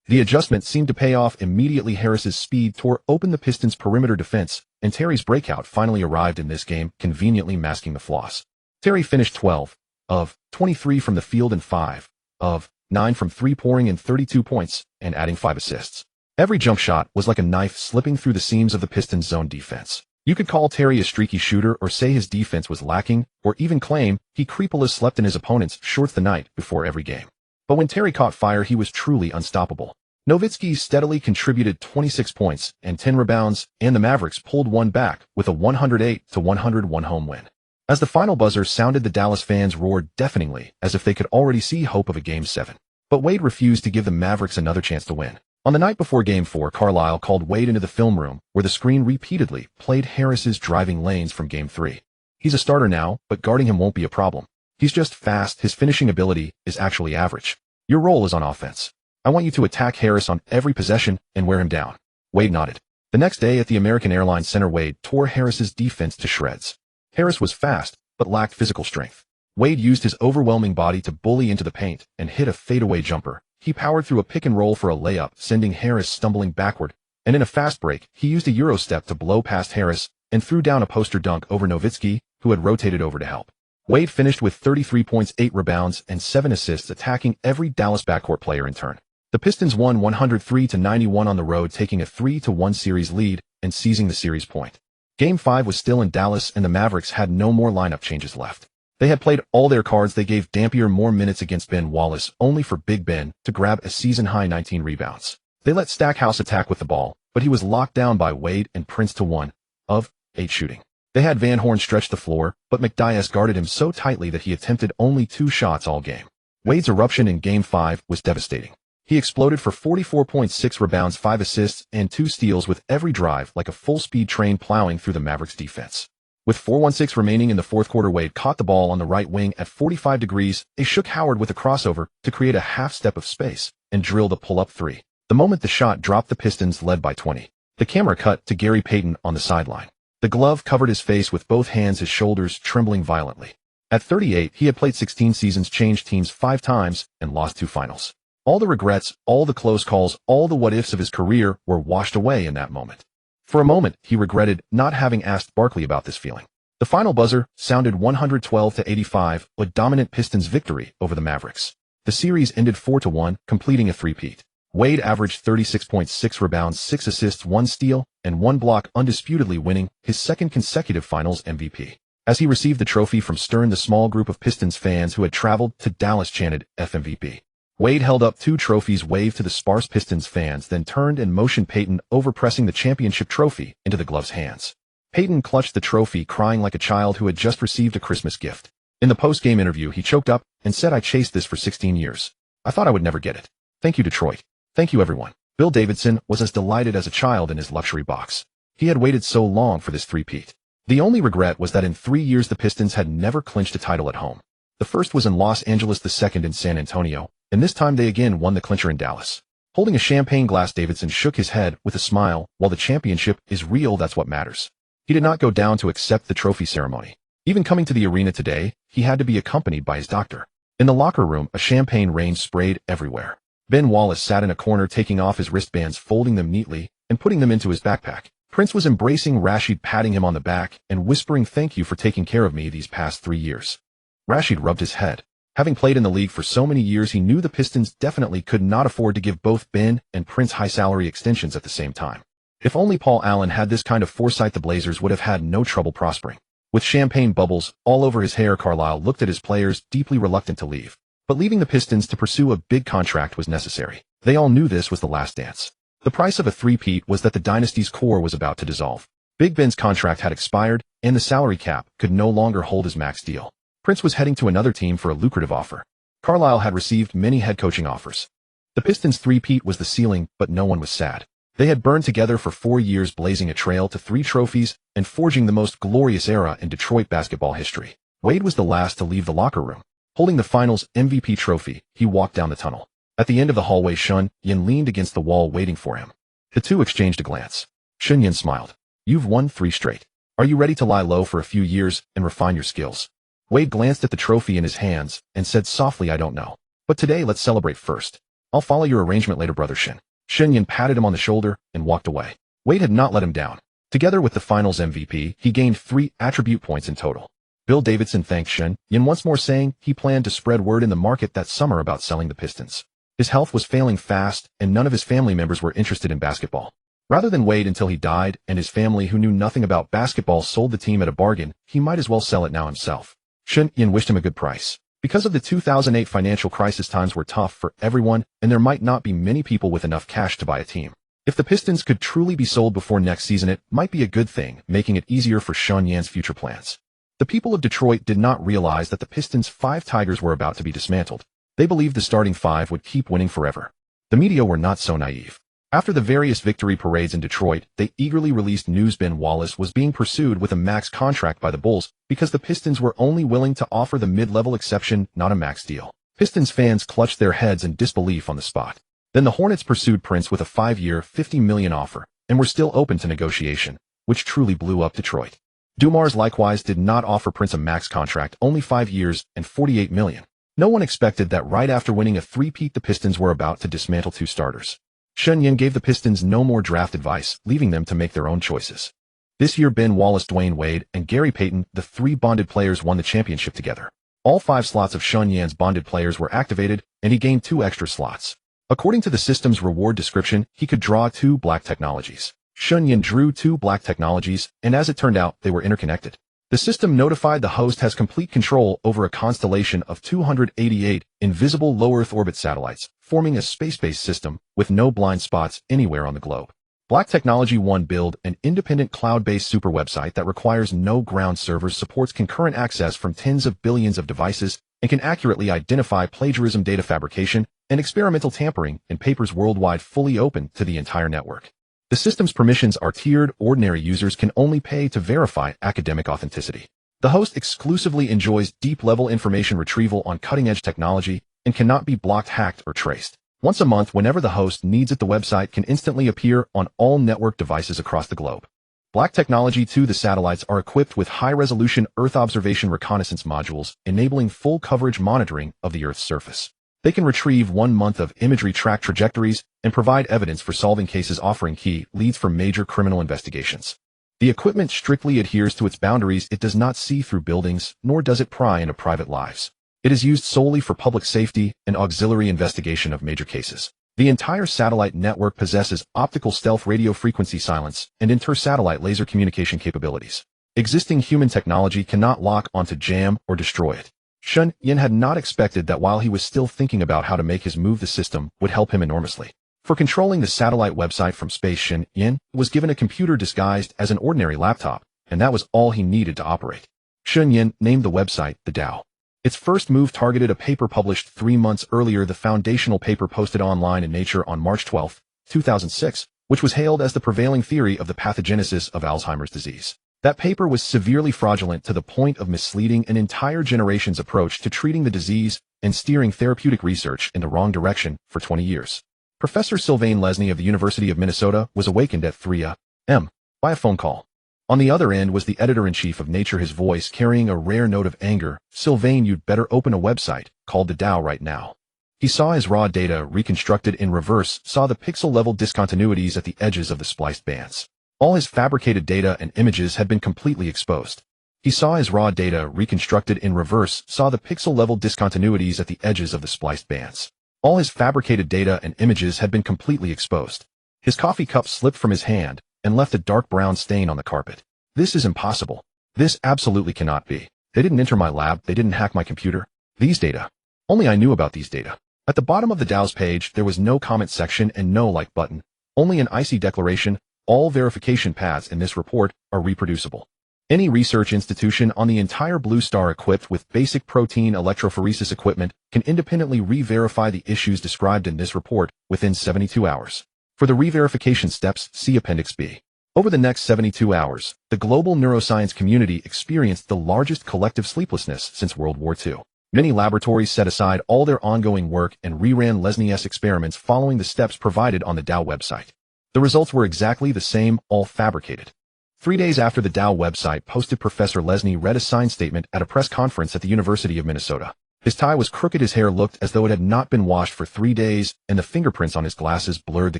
The adjustment seemed to pay off immediately. Harris's speed tore open the Pistons' perimeter defense, and Terry's breakout finally arrived in this game, conveniently masking the flaws. Terry finished 12 of 23 from the field and 5 of 9 from 3, pouring in 32 points and adding 5 assists. Every jump shot was like a knife slipping through the seams of the Pistons' zone defense. You could call Terry a streaky shooter, or say his defense was lacking, or even claim he creepily slept in his opponent's shorts the night before every game. But when Terry caught fire, he was truly unstoppable. Nowitzki steadily contributed 26 points and 10 rebounds, and the Mavericks pulled one back with a 108-101 home win. As the final buzzer sounded, the Dallas fans roared deafeningly as if they could already see hope of a Game 7. But Wade refused to give the Mavericks another chance to win. On the night before Game 4, Carlisle called Wade into the film room, where the screen repeatedly played Harris's driving lanes from Game 3. "He's a starter now, but guarding him won't be a problem. He's just fast. His finishing ability is actually average. Your role is on offense. I want you to attack Harris on every possession and wear him down. Wade nodded. The next day at the American Airlines Center, Wade tore Harris's defense to shreds. Harris was fast, but lacked physical strength. Wade used his overwhelming body to bully into the paint and hit a fadeaway jumper. He powered through a pick and roll for a layup, sending Harris stumbling backward, and in a fast break, he used a Euro step to blow past Harris and threw down a poster dunk over Nowitzki, who had rotated over to help. Wade finished with 33 points, 8 rebounds, and 7 assists, attacking every Dallas backcourt player in turn. The Pistons won 103-91 on the road, taking a 3-1 series lead and seizing the series point. Game 5 was still in Dallas, and the Mavericks had no more lineup changes left. They had played all their cards. They gave Dampier more minutes against Ben Wallace, only for Big Ben to grab a season-high 19 rebounds. They let Stackhouse attack with the ball, but he was locked down by Wade and Prince to 1 of 8 shooting. They had Van Horn stretch the floor, but McDyess guarded him so tightly that he attempted only 2 shots all game. Wade's eruption in Game 5 was devastating. He exploded for 44.6 rebounds, 5 assists, and 2 steals with every drive, like a full-speed train plowing through the Mavericks defense. With 4:16 remaining in the fourth quarter, Wade caught the ball on the right wing at 45 degrees. He shook Howard with a crossover to create a half-step of space and drilled a pull-up 3. The moment the shot dropped, the Pistons led by 20. The camera cut to Gary Payton on the sideline. The glove covered his face with both hands, his shoulders trembling violently. At 38, he had played 16 seasons, changed teams 5 times, and lost 2 finals. All the regrets, all the close calls, all the what-ifs of his career were washed away in that moment. For a moment, he regretted not having asked Barkley about this feeling. The final buzzer sounded 112-85, a dominant Pistons victory over the Mavericks. The series ended 4-1, completing a three-peat. Wade averaged 36.6 rebounds, 6 assists, 1 steal, and 1 block, undisputedly winning his second consecutive Finals MVP. As he received the trophy from Stern, the small group of Pistons fans who had traveled to Dallas chanted FMVP. Wade held up 2 trophies, waved to the sparse Pistons fans, then turned and motioned Payton over, pressing the championship trophy into the glove's hands. Payton clutched the trophy, crying like a child who had just received a Christmas gift. In the post-game interview, he choked up and said, "I chased this for 16 years. I thought I would never get it. Thank you, Detroit. Thank you, everyone." Bill Davidson was as delighted as a child in his luxury box. He had waited so long for this three-peat. The only regret was that in 3 years the Pistons had never clinched a title at home. The first was in Los Angeles, the second in San Antonio, and this time they again won the clincher in Dallas. Holding a champagne glass, Davidson shook his head with a smile. "While the championship is real, that's what matters." He did not go down to accept the trophy ceremony. Even coming to the arena today, he had to be accompanied by his doctor. In the locker room, a champagne rain sprayed everywhere. Ben Wallace sat in a corner, taking off his wristbands, folding them neatly, and putting them into his backpack. Prince was embracing Rashid, patting him on the back and whispering, "Thank you for taking care of me these past 3 years." Rashid rubbed his head. Having played in the league for so many years, he knew the Pistons definitely could not afford to give both Ben and Prince high salary extensions at the same time. If only Paul Allen had this kind of foresight, the Blazers would have had no trouble prospering. With champagne bubbles all over his hair, Carlisle looked at his players, deeply reluctant to leave. But leaving the Pistons to pursue a big contract was necessary. They all knew this was the last dance. The price of a three-peat was that the dynasty's core was about to dissolve. Big Ben's contract had expired, and the salary cap could no longer hold his max deal. Prince was heading to another team for a lucrative offer. Carlisle had received many head coaching offers. The Pistons' three-peat was the ceiling, but no one was sad. They had burned together for 4 years, blazing a trail to 3 trophies and forging the most glorious era in Detroit basketball history. Wade was the last to leave the locker room. Holding the Finals MVP trophy, he walked down the tunnel. At the end of the hallway, Shen Yan leaned against the wall waiting for him. The two exchanged a glance. Shen Yan smiled. "You've won 3 straight. Are you ready to lie low for a few years and refine your skills?" Wade glanced at the trophy in his hands and said softly, "I don't know. But today let's celebrate first. I'll follow your arrangement later, brother Shen." Shen Yan patted him on the shoulder and walked away. Wade had not let him down. Together with the Finals MVP, he gained 3 attribute points in total. Bill Davidson thanked Shen Yan once more, saying he planned to spread word in the market that summer about selling the Pistons. His health was failing fast, and none of his family members were interested in basketball. Rather than wait until he died and his family, who knew nothing about basketball, sold the team at a bargain, he might as well sell it now himself. Shen Yan wished him a good price. Because of the 2008 financial crisis, times were tough for everyone, and there might not be many people with enough cash to buy a team. If the Pistons could truly be sold before next season, it might be a good thing, making it easier for Shen Yan's future plans. The people of Detroit did not realize that the Pistons' 5 Tigers were about to be dismantled. They believed the starting 5 would keep winning forever. The media were not so naive. After the various victory parades in Detroit, they eagerly released news Ben Wallace was being pursued with a max contract by the Bulls because the Pistons were only willing to offer the mid-level exception, not a max deal. Pistons fans clutched their heads in disbelief on the spot. Then the Hornets pursued Prince with a 5-year, $50 million offer, and were still open to negotiation, which truly blew up Detroit. Dumars likewise did not offer Prince a max contract, only 5 years and $48 million. No one expected that right after winning a three-peat the Pistons were about to dismantle 2 starters. Shen Yan gave the Pistons no more draft advice, leaving them to make their own choices. This year Ben Wallace, Dwyane Wade, and Gary Payton, the 3 bonded players, won the championship together. All 5 slots of Shen Yan's bonded players were activated, and he gained 2 extra slots. According to the system's reward description, he could draw 2 black technologies. Shen Yan drew 2 black technologies, and as it turned out, they were interconnected. The system notified the host has complete control over a constellation of 288 invisible low Earth orbit satellites, forming a space-based system with no blind spots anywhere on the globe. Black Technology 1 build an independent cloud-based super website that requires no ground servers, supports concurrent access from tens of billions of devices, and can accurately identify plagiarism, data fabrication, and experimental tampering in papers worldwide, fully open to the entire network. The system's permissions are tiered. Ordinary users can only pay to verify academic authenticity. The host exclusively enjoys deep-level information retrieval on cutting-edge technology and cannot be blocked, hacked, or traced. Once a month, whenever the host needs it, the website can instantly appear on all network devices across the globe. Black Technology 2 The satellites are equipped with high-resolution Earth observation reconnaissance modules, enabling full coverage monitoring of the Earth's surface. They can retrieve 1 month of imagery, track trajectories, and provide evidence for solving cases, offering key leads for major criminal investigations. The equipment strictly adheres to its boundaries. It does not see through buildings, nor does it pry into private lives. It is used solely for public safety and auxiliary investigation of major cases. The entire satellite network possesses optical stealth, radio frequency silence, and inter-satellite laser communication capabilities. Existing human technology cannot lock onto, jam, or destroy it. Shen Yan had not expected that while he was still thinking about how to make his move, the system would help him enormously. For controlling the satellite website from space, Shen Yan was given a computer disguised as an ordinary laptop, and that was all he needed to operate. Shen Yan named the website the Dao. Its first move targeted a paper published 3 months earlier, the foundational paper posted online in Nature on March 12, 2006, which was hailed as the prevailing theory of the pathogenesis of Alzheimer's disease. That paper was severely fraudulent to the point of misleading an entire generation's approach to treating the disease and steering therapeutic research in the wrong direction for 20 years. Professor Sylvain Lesnie of the University of Minnesota was awakened at 3 a.m. by a phone call. On the other end was the editor-in-chief of Nature, his voice carrying a rare note of anger. "Sylvain, you'd better open a website called the Dao right now." He saw his raw data reconstructed in reverse, saw the pixel-level discontinuities at the edges of the spliced bands. All his fabricated data and images had been completely exposed. He saw his raw data reconstructed in reverse, saw the pixel-level discontinuities at the edges of the spliced bands. All his fabricated data and images had been completely exposed. His coffee cup slipped from his hand and left a dark brown stain on the carpet. "This is impossible. This absolutely cannot be. They didn't enter my lab. They didn't hack my computer. These data. Only I knew about these data." At the bottom of the Dao's page, there was no comment section and no like button, only an icy declaration: "All verification paths in this report are reproducible." Any research institution on the entire blue star equipped with basic protein electrophoresis equipment can independently re-verify the issues described in this report within 72 hours. For the re-verification steps, see Appendix B. Over the next 72 hours, the global neuroscience community experienced the largest collective sleeplessness since World War II. Many laboratories set aside all their ongoing work and reran Lesnie's experiments following the steps provided on the Dao website. The results were exactly the same, all fabricated. 3 days after the Dao website posted, Professor Lesnie read a signed statement at a press conference at the University of Minnesota. His tie was crooked, his hair looked as though it had not been washed for 3 days, and the fingerprints on his glasses blurred the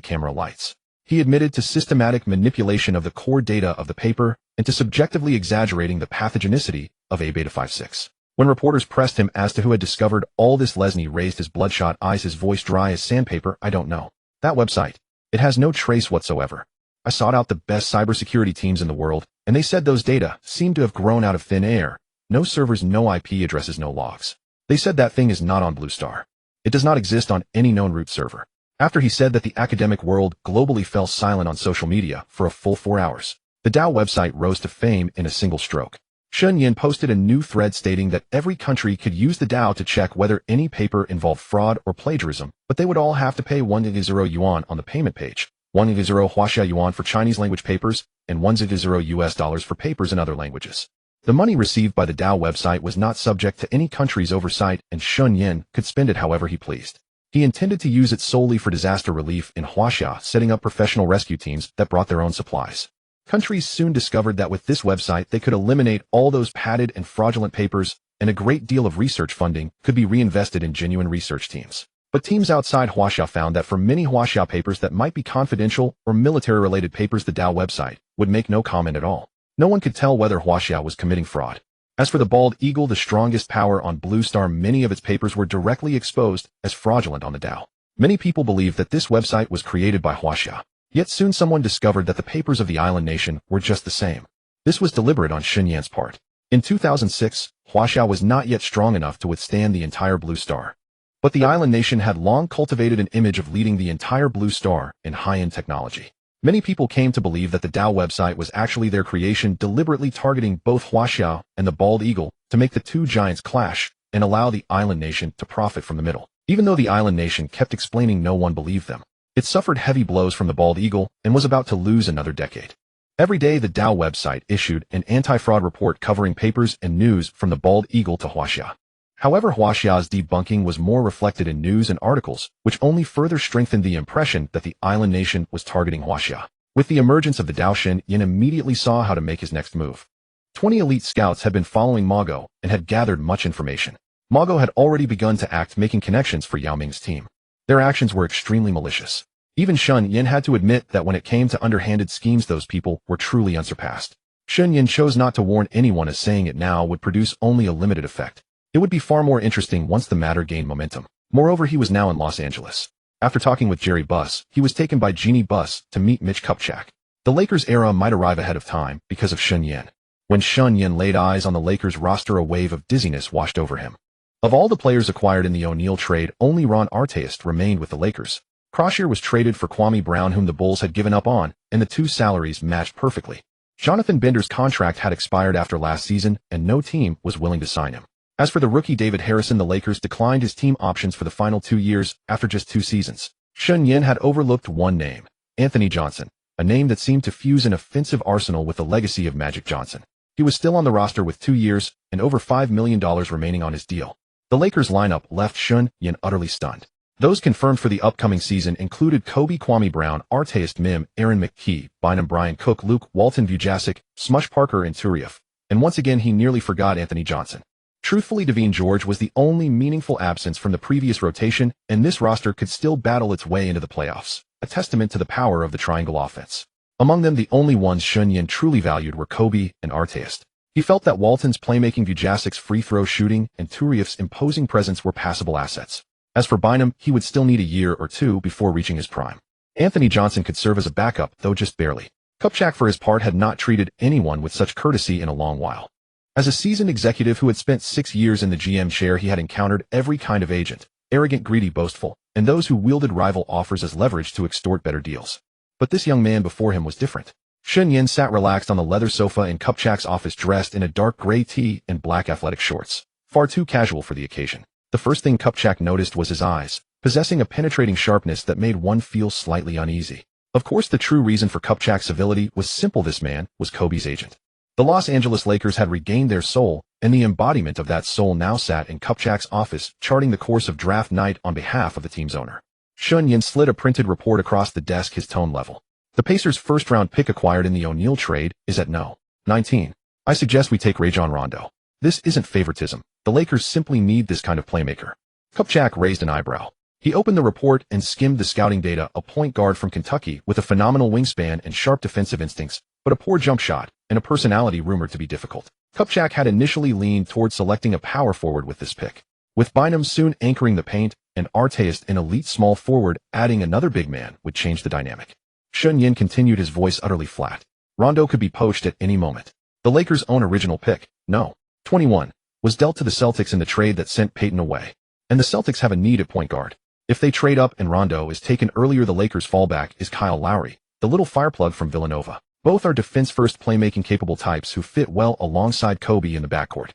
camera lights. He admitted to systematic manipulation of the core data of the paper and to subjectively exaggerating the pathogenicity of A-beta 56. When reporters pressed him as to who had discovered all this, Lesnie raised his bloodshot eyes, his voice dry as sandpaper. "I don't know. That website. It has no trace whatsoever. I sought out the best cybersecurity teams in the world, and they said those data seemed to have grown out of thin air. No servers, no IP addresses, no logs. They said that thing is not on Blue Star. It does not exist on any known root server." After he said that, the academic world globally fell silent on social media for a full 4 hours. The Dao website rose to fame in a single stroke. Shen Yan posted a new thread stating that every country could use the Dao to check whether any paper involved fraud or plagiarism, but they would all have to pay 100 yuan on the payment page, 100 Huaxia yuan for Chinese language papers, and 100 US dollars for papers in other languages. The money received by the Dow website was not subject to any country's oversight, and Shen Yan could spend it however he pleased. He intended to use it solely for disaster relief in Huaxia, setting up professional rescue teams that brought their own supplies. Countries soon discovered that with this website they could eliminate all those padded and fraudulent papers, and a great deal of research funding could be reinvested in genuine research teams. But teams outside Huaxia found that for many Huaxia papers that might be confidential or military-related papers, the Dow website would make no comment at all. No one could tell whether Huaxia was committing fraud. As for the bald eagle, the strongest power on Blue Star, many of its papers were directly exposed as fraudulent on the Dow. Many people believe that this website was created by Huaxia. Yet soon someone discovered that the papers of the island nation were just the same. This was deliberate on Shen Yan's part. In 2006, Huaxia was not yet strong enough to withstand the entire Blue Star. But the island nation had long cultivated an image of leading the entire Blue Star in high-end technology. Many people came to believe that the Dow website was actually their creation, deliberately targeting both Huaxia and the bald eagle to make the two giants clash and allow the island nation to profit from the middle. Even though the island nation kept explaining, no one believed them. It suffered heavy blows from the bald eagle and was about to lose another decade. Every day, the Dow website issued an anti-fraud report covering papers and news from the bald eagle to Huaxia. However, Huaxia's debunking was more reflected in news and articles, which only further strengthened the impression that the island nation was targeting Huaxia. With the emergence of the Dow, Shen Yan immediately saw how to make his next move. 20 elite scouts had been following Mago and had gathered much information. Mago had already begun to act, making connections for Yao Ming's team. Their actions were extremely malicious. Even Shen Yan had to admit that when it came to underhanded schemes, those people were truly unsurpassed. Shen Yan chose not to warn anyone, as saying it now would produce only a limited effect. It would be far more interesting once the matter gained momentum. Moreover, he was now in Los Angeles. After talking with Jerry Buss, he was taken by Jeannie Buss to meet Mitch Kupchak. The Lakers' era might arrive ahead of time because of Shen Yan. When Shen Yan laid eyes on the Lakers roster, a wave of dizziness washed over him. Of all the players acquired in the O'Neal trade, only Ron Artest remained with the Lakers. Crozier was traded for Kwame Brown, whom the Bulls had given up on, and the two salaries matched perfectly. Jonathan Bender's contract had expired after last season, and no team was willing to sign him. As for the rookie David Harrison, the Lakers declined his team options for the final 2 years after just 2 seasons. Shen Yan had overlooked one name, Anthony Johnson, a name that seemed to fuse an offensive arsenal with the legacy of Magic Johnson. He was still on the roster with 2 years and over $5 million remaining on his deal. The Lakers lineup left Shen Yan utterly stunned. Those confirmed for the upcoming season included Kobe, Kwame Brown, Artest Mim, Aaron McKee, Bynum, Brian Cook, Luke Walton, Vujacic, Smush Parker, and Turieff. And once again he nearly forgot Anthony Johnson. Truthfully, Devine George was the only meaningful absence from the previous rotation, and this roster could still battle its way into the playoffs, a testament to the power of the triangle offense. Among them, the only ones Shen Yan truly valued were Kobe and Artest. He felt that Walton's playmaking, Vujacic's free throw shooting, and Turieff's imposing presence were passable assets. As for Bynum, he would still need a year or two before reaching his prime. Anthony Johnson could serve as a backup, though just barely. Kupchak, for his part, had not treated anyone with such courtesy in a long while. As a seasoned executive who had spent 6 years in the GM chair, he had encountered every kind of agent, arrogant, greedy, boastful, and those who wielded rival offers as leverage to extort better deals. But this young man before him was different. Shen Yan sat relaxed on the leather sofa in Kupchak's office, dressed in a dark gray tee and black athletic shorts, far too casual for the occasion. The first thing Kupchak noticed was his eyes, possessing a penetrating sharpness that made one feel slightly uneasy. Of course, the true reason for Kupchak's civility was simple. This man was Kobe's agent. The Los Angeles Lakers had regained their soul, and the embodiment of that soul now sat in Kupchak's office, charting the course of draft night on behalf of the team's owner. Shen Yan slid a printed report across the desk, his tone level. The Pacers' first-round pick acquired in the O'Neal trade is at No. 19. I suggest we take Rajon Rondo. This isn't favoritism. The Lakers simply need this kind of playmaker. Kupchak raised an eyebrow. He opened the report and skimmed the scouting data. A point guard from Kentucky with a phenomenal wingspan and sharp defensive instincts, but a poor jump shot and a personality rumored to be difficult. Kupchak had initially leaned toward selecting a power forward with this pick, with Bynum soon anchoring the paint and Artest, an elite small forward, adding another big man would change the dynamic. Shen Yan continued, his voice utterly flat. Rondo could be poached at any moment. The Lakers' own original pick, No. 21, was dealt to the Celtics in the trade that sent Peyton away. And the Celtics have a need at point guard. If they trade up and Rondo is taken earlier, the Lakers' fallback is Kyle Lowry, the little fireplug from Villanova. Both are defense-first, playmaking-capable types who fit well alongside Kobe in the backcourt.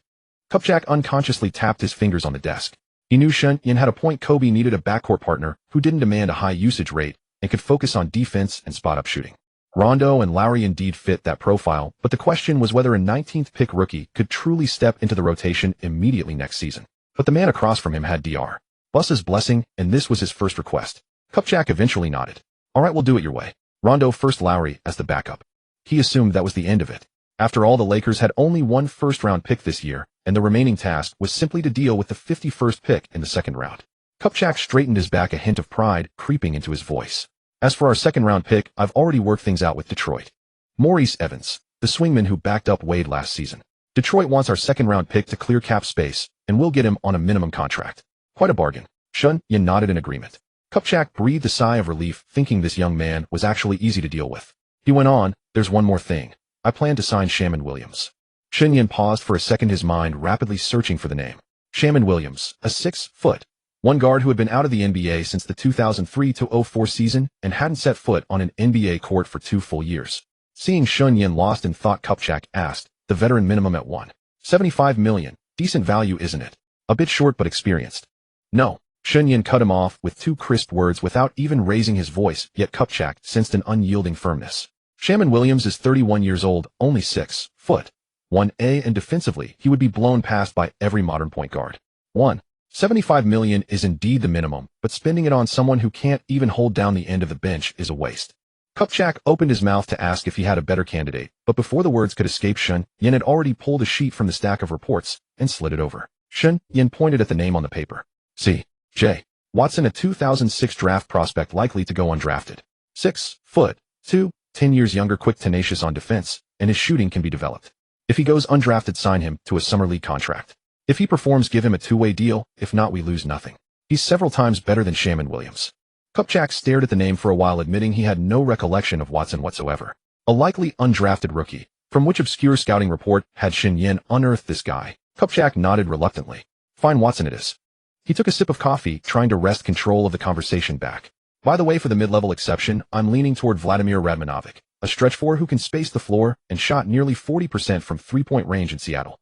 Kupchak unconsciously tapped his fingers on the desk. He knew Shen Yan had a point. Kobe needed a backcourt partner who didn't demand a high usage rate and could focus on defense and spot-up shooting. Rondo and Lowry indeed fit that profile, but the question was whether a 19th pick rookie could truly step into the rotation immediately next season. But the man across from him had Dr. Buss's blessing, and this was his first request. Kupchak eventually nodded. All right, we'll do it your way. Rondo first, Lowry as the backup. He assumed that was the end of it. After all, the Lakers had only one first-round pick this year, and the remaining task was simply to deal with the 51st pick in the second round. Kupchak straightened his back, a hint of pride creeping into his voice. As for our second-round pick, I've already worked things out with Detroit. Maurice Evans, the swingman who backed up Wade last season. Detroit wants our second-round pick to clear cap space, and we'll get him on a minimum contract. Quite a bargain. Shen Yan nodded in agreement. Kupchak breathed a sigh of relief, thinking this young man was actually easy to deal with. He went on, there's one more thing. I plan to sign Shammond Williams. Shen Yan paused for a second, his mind rapidly searching for the name. Shammond Williams, a 6'1" guard who had been out of the NBA since the 2003-04 season and hadn't set foot on an NBA court for 2 full years. Seeing Shen Yan lost in thought, Kupchak asked, the veteran minimum at $1.75 million. Decent value, isn't it? A bit short but experienced. No. Shen Yan cut him off with 2 crisp words without even raising his voice, yet Kupchak sensed an unyielding firmness. Shammond Williams is 31 years old, only 6'1", and defensively, he would be blown past by every modern point guard. $1.75 million is indeed the minimum, but spending it on someone who can't even hold down the end of the bench is a waste. Kupchak opened his mouth to ask if he had a better candidate, but before the words could escape, Shen Yan had already pulled a sheet from the stack of reports and slid it over. Shen Yan pointed at the name on the paper. C.J. Watson, a 2006 draft prospect likely to go undrafted. 6'2", 10 years younger, quick, tenacious on defense, and his shooting can be developed. If he goes undrafted, sign him to a summer league contract. If he performs, give him a 2-way deal. If not, we lose nothing. He's several times better than Shammond Williams. Kupchak stared at the name for a while, admitting he had no recollection of Watson whatsoever. A likely undrafted rookie. From which obscure scouting report had Shen Yan unearthed this guy? Kupchak nodded reluctantly. Fine, Watson it is. He took a sip of coffee, trying to wrest control of the conversation back. By the way, for the mid-level exception, I'm leaning toward Vladimir Radmanovic, a stretch four who can space the floor and shot nearly 40% from three-point range in Seattle.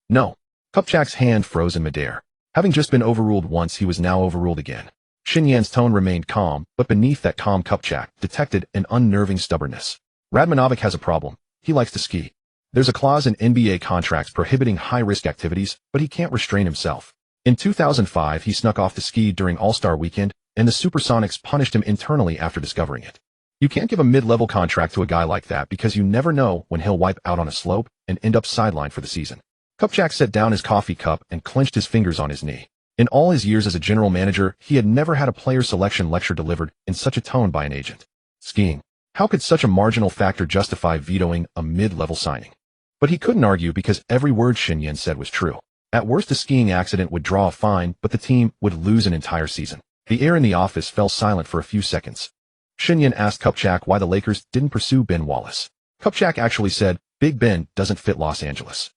No. Kupchak's hand froze in midair. Having just been overruled once, he was now overruled again. Shen Yan's tone remained calm, but beneath that calm Kupchak detected an unnerving stubbornness. Radmanovic has a problem. He likes to ski. There's a clause in NBA contracts prohibiting high-risk activities, but he can't restrain himself. In 2005, he snuck off to ski during All-Star Weekend, and the Supersonics punished him internally after discovering it. You can't give a mid-level contract to a guy like that because you never know when he'll wipe out on a slope and end up sidelined for the season. Kupchak set down his coffee cup and clenched his fingers on his knee. In all his years as a general manager, he had never had a player selection lecture delivered in such a tone by an agent. Skiing. How could such a marginal factor justify vetoing a mid-level signing? But he couldn't argue because every word Shen Yan said was true. At worst, a skiing accident would draw a fine, but the team would lose an entire season. The air in the office fell silent for a few seconds. Shen Yan asked Kupchak why the Lakers didn't pursue Ben Wallace. Kupchak actually said, Big Ben doesn't fit Los Angeles.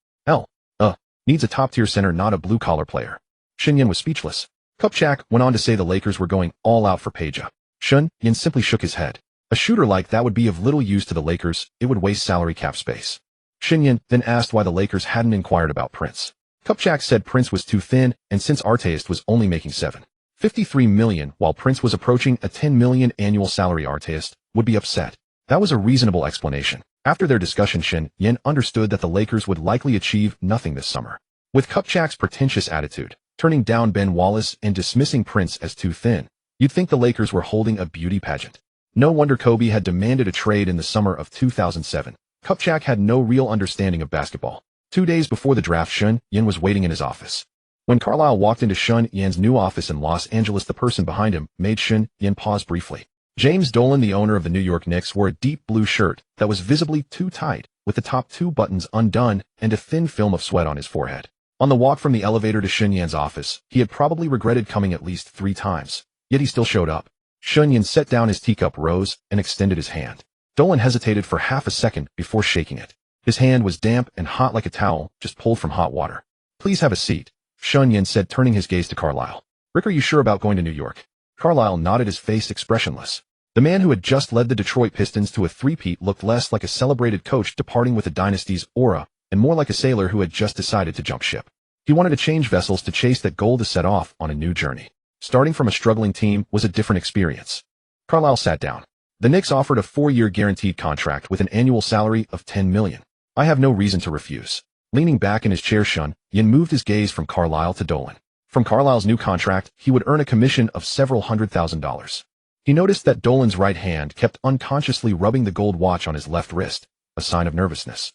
Needs a top-tier center, not a blue-collar player. Shen Yan was speechless. Kupchak went on to say the Lakers were going all out for Peja. Shen Yan simply shook his head. A shooter like that would be of little use to the Lakers. It would waste salary cap space. Shen Yan then asked why the Lakers hadn't inquired about Prince. Kupchak said Prince was too thin, and since Artest was only making $7.53 million while Prince was approaching a $10 million annual salary, Artest would be upset. That was a reasonable explanation. After their discussion, Shen Yan understood that the Lakers would likely achieve nothing this summer. With Kupchak's pretentious attitude, turning down Ben Wallace and dismissing Prince as too thin, you'd think the Lakers were holding a beauty pageant. No wonder Kobe had demanded a trade in the summer of 2007. Kupchak had no real understanding of basketball. 2 days before the draft, Shen Yan was waiting in his office. When Carlisle walked into Shen Yan's new office in Los Angeles, the person behind him made Shen Yan pause briefly. James Dolan, the owner of the New York Knicks, wore a deep blue shirt that was visibly too tight, with the top 2 buttons undone and a thin film of sweat on his forehead. On the walk from the elevator to Shen Yan's office, he had probably regretted coming at least 3 times, yet he still showed up. Shen Yan set down his teacup, rose, and extended his hand. Dolan hesitated for half a second before shaking it. His hand was damp and hot like a towel just pulled from hot water. Please have a seat, Shen Yan said, turning his gaze to Carlisle. Rick, are you sure about going to New York? Carlisle nodded, his face expressionless. The man who had just led the Detroit Pistons to a three-peat looked less like a celebrated coach departing with a dynasty's aura and more like a sailor who had just decided to jump ship. He wanted to change vessels to chase that goal, to set off on a new journey. Starting from a struggling team was a different experience. Carlisle sat down. The Knicks offered a 4-year guaranteed contract with an annual salary of $10 million. I have no reason to refuse. Leaning back in his chair, Shen Yan moved his gaze from Carlisle to Dwyane. From Carlisle's new contract, he would earn a commission of several $100,000. He noticed that Dwylane's right hand kept unconsciously rubbing the gold watch on his left wrist, a sign of nervousness.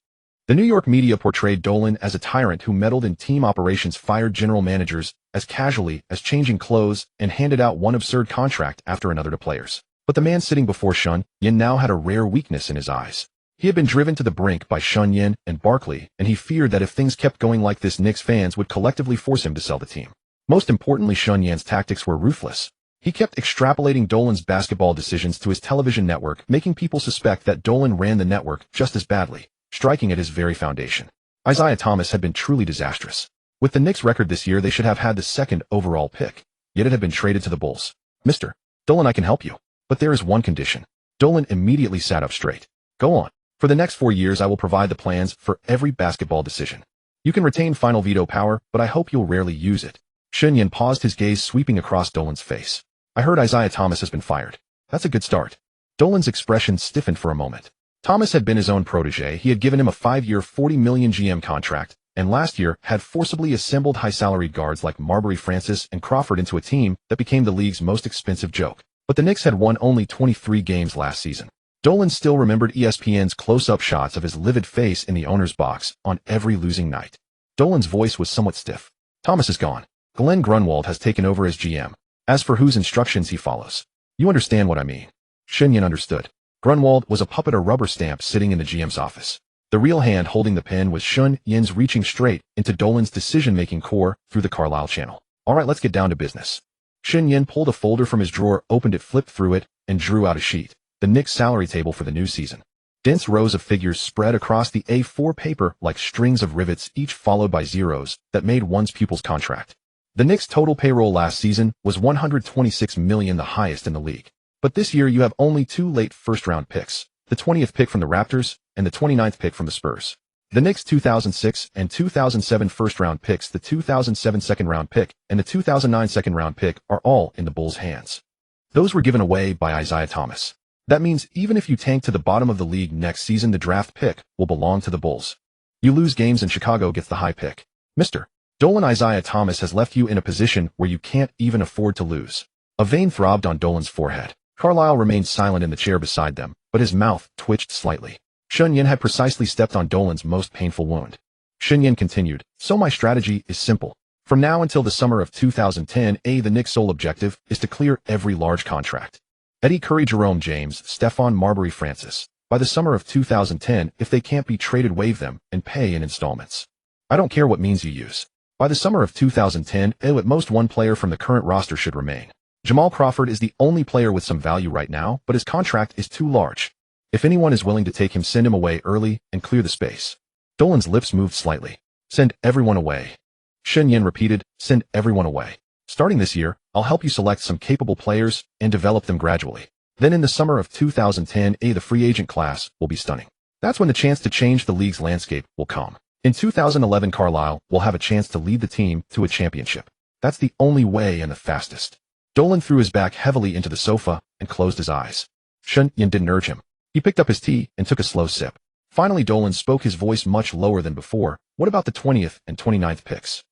The New York media portrayed Dwyane as a tyrant who meddled in team operations, fired general managers as casually as changing clothes, and handed out one absurd contract after another to players. But the man sitting before Shen Yan now had a rare weakness in his eyes. He had been driven to the brink by Shen Yan and Barkley, and he feared that if things kept going like this, Knicks fans would collectively force him to sell the team. Most importantly, Shen Yan's tactics were ruthless. He kept extrapolating Dwylane's basketball decisions to his television network, making people suspect that Dwyane ran the network just as badly, striking at his very foundation. Isaiah Thomas had been truly disastrous. With the Knicks' record this year, they should have had the 2nd overall pick, yet it had been traded to the Bulls. Mr. Dwyane, I can help you. But there is one condition. Dwyane immediately sat up straight. Go on. For the next 4 years, I will provide the plans for every basketball decision. You can retain final veto power, but I hope you'll rarely use it. Shen Yan paused, his gaze sweeping across Dwylane's face. I heard Isaiah Thomas has been fired. That's a good start. Dwylane's expression stiffened for a moment. Thomas had been his own protege. He had given him a 5-year $40 million GM contract, and last year had forcibly assembled high-salaried guards like Marbury Francis and Crawford into a team that became the league's most expensive joke. But the Knicks had won only 23 games last season. Dwyane still remembered ESPN's close-up shots of his livid face in the owner's box on every losing night. Dwylane's voice was somewhat stiff. Thomas is gone. Glenn Grunwald has taken over as GM. As for whose instructions he follows, you understand what I mean. Shen Yan understood. Grunwald was a puppet, a rubber stamp sitting in the GM's office. The real hand holding the pen was Shen Yan's, reaching straight into Dwylane's decision-making core through the Carlisle channel. All right, let's get down to business. Shen Yan pulled a folder from his drawer, opened it, flipped through it, and drew out a sheet. The Knicks' salary table for the new season. Dense rows of figures spread across the A4 paper like strings of rivets, each followed by zeros that made one's pupil's contract. The Knicks' total payroll last season was $126 million, the highest in the league. But this year you have only 2 late first-round picks, the 20th pick from the Raptors and the 29th pick from the Spurs. The Knicks' 2006 and 2007 first-round picks, the 2007 second-round pick, and the 2009 second-round pick are all in the Bulls' hands. Those were given away by Isaiah Thomas. That means even if you tank to the bottom of the league next season, the draft pick will belong to the Bulls. You lose games and Chicago gets the high pick. Mr. Dwyane, Isaiah Thomas has left you in a position where you can't even afford to lose. A vein throbbed on Dwylane's forehead. Carlisle remained silent in the chair beside them, but his mouth twitched slightly. Shen Yan had precisely stepped on Dwylane's most painful wound. Shen Yan continued, so my strategy is simple. From now until the summer of 2010, the Knicks' sole objective is to clear every large contract. Eddie Curry, Jerome James, Stephon Marbury Francis. By the summer of 2010, if they can't be traded, waive them and pay in installments. I don't care what means you use. By the summer of 2010, at most one player from the current roster should remain. Jamal Crawford is the only player with some value right now, but his contract is too large. If anyone is willing to take him, send him away early and clear the space. Dwylane's lips moved slightly. Send everyone away. Shen Yan repeated, send everyone away. Starting this year, I'll help you select some capable players and develop them gradually. Then in the summer of 2010, the free agent class will be stunning. That's when the chance to change the league's landscape will come. In 2011, Carlisle will have a chance to lead the team to a championship. That's the only way and the fastest. Dwyane threw his back heavily into the sofa and closed his eyes. Shen Yan didn't urge him. He picked up his tea and took a slow sip. Finally, Dwyane spoke, his voice much lower than before. What about the 20th and 29th picks?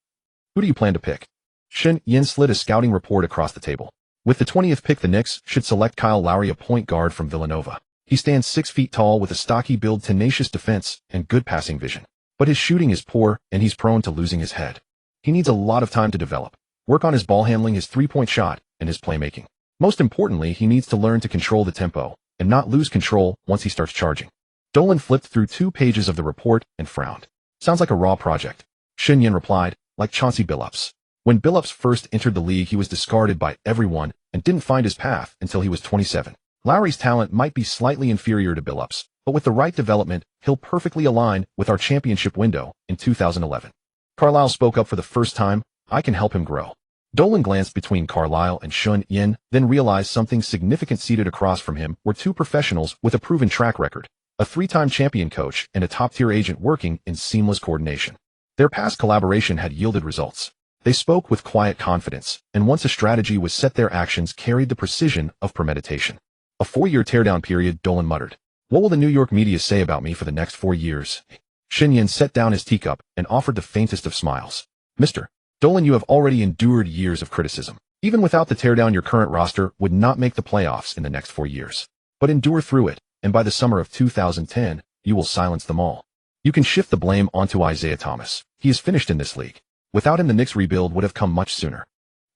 Who do you plan to pick? Shen Yan slid a scouting report across the table. With the 20th pick, the Knicks should select Kyle Lowry, a point guard from Villanova. He stands 6 feet tall with a stocky build, tenacious defense, and good passing vision. But his shooting is poor, and he's prone to losing his head. He needs a lot of time to develop. Work on his ball handling, his three-point shot, and his playmaking. Most importantly, he needs to learn to control the tempo and not lose control once he starts charging. Dwyane flipped through 2 pages of the report and frowned. Sounds like a raw project. Shen Yan replied, like Chauncey Billups. When Billups first entered the league, he was discarded by everyone and didn't find his path until he was 27. Lowry's talent might be slightly inferior to Billups, but with the right development, he'll perfectly align with our championship window in 2011. Carlisle spoke up for the first time. I can help him grow. Dwyane glanced between Carlisle and Shen Yan, then realized something significant. Seated across from him were 2 professionals with a proven track record, a 3-time champion coach and a top-tier agent working in seamless coordination. Their past collaboration had yielded results. They spoke with quiet confidence, and once a strategy was set, their actions carried the precision of premeditation. A 4-year teardown period, Dwyane muttered. What will the New York media say about me for the next 4 years? Shen Yan set down his teacup and offered the faintest of smiles. Mr. Dwyane, you have already endured years of criticism. Even without the teardown, your current roster would not make the playoffs in the next 4 years. But endure through it, and by the summer of 2010, you will silence them all. You can shift the blame onto Isaiah Thomas. He is finished in this league. Without him, the Knicks' rebuild would have come much sooner.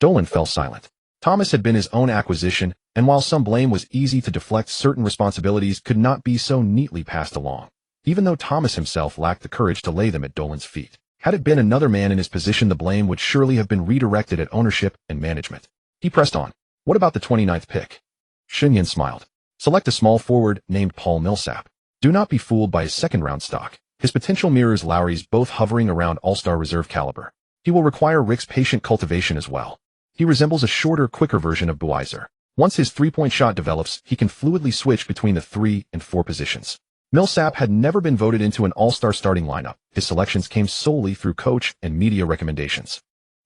Dwyane fell silent. Thomas had been his own acquisition, and while some blame was easy to deflect, certain responsibilities could not be so neatly passed along. Even though Thomas himself lacked the courage to lay them at Dwylane's feet. Had it been another man in his position, the blame would surely have been redirected at ownership and management. He pressed on. What about the 29th pick? Shen Yan smiled. Select a small forward named Paul Millsap. Do not be fooled by his second-round stock. His potential mirrors Lowry's, both hovering around all-star reserve caliber. He will require Rick's patient cultivation as well. He resembles a shorter, quicker version of Dwyane. Once his three-point shot develops, he can fluidly switch between the 3 and 4 positions. Millsap had never been voted into an all-star starting lineup. His selections came solely through coach and media recommendations.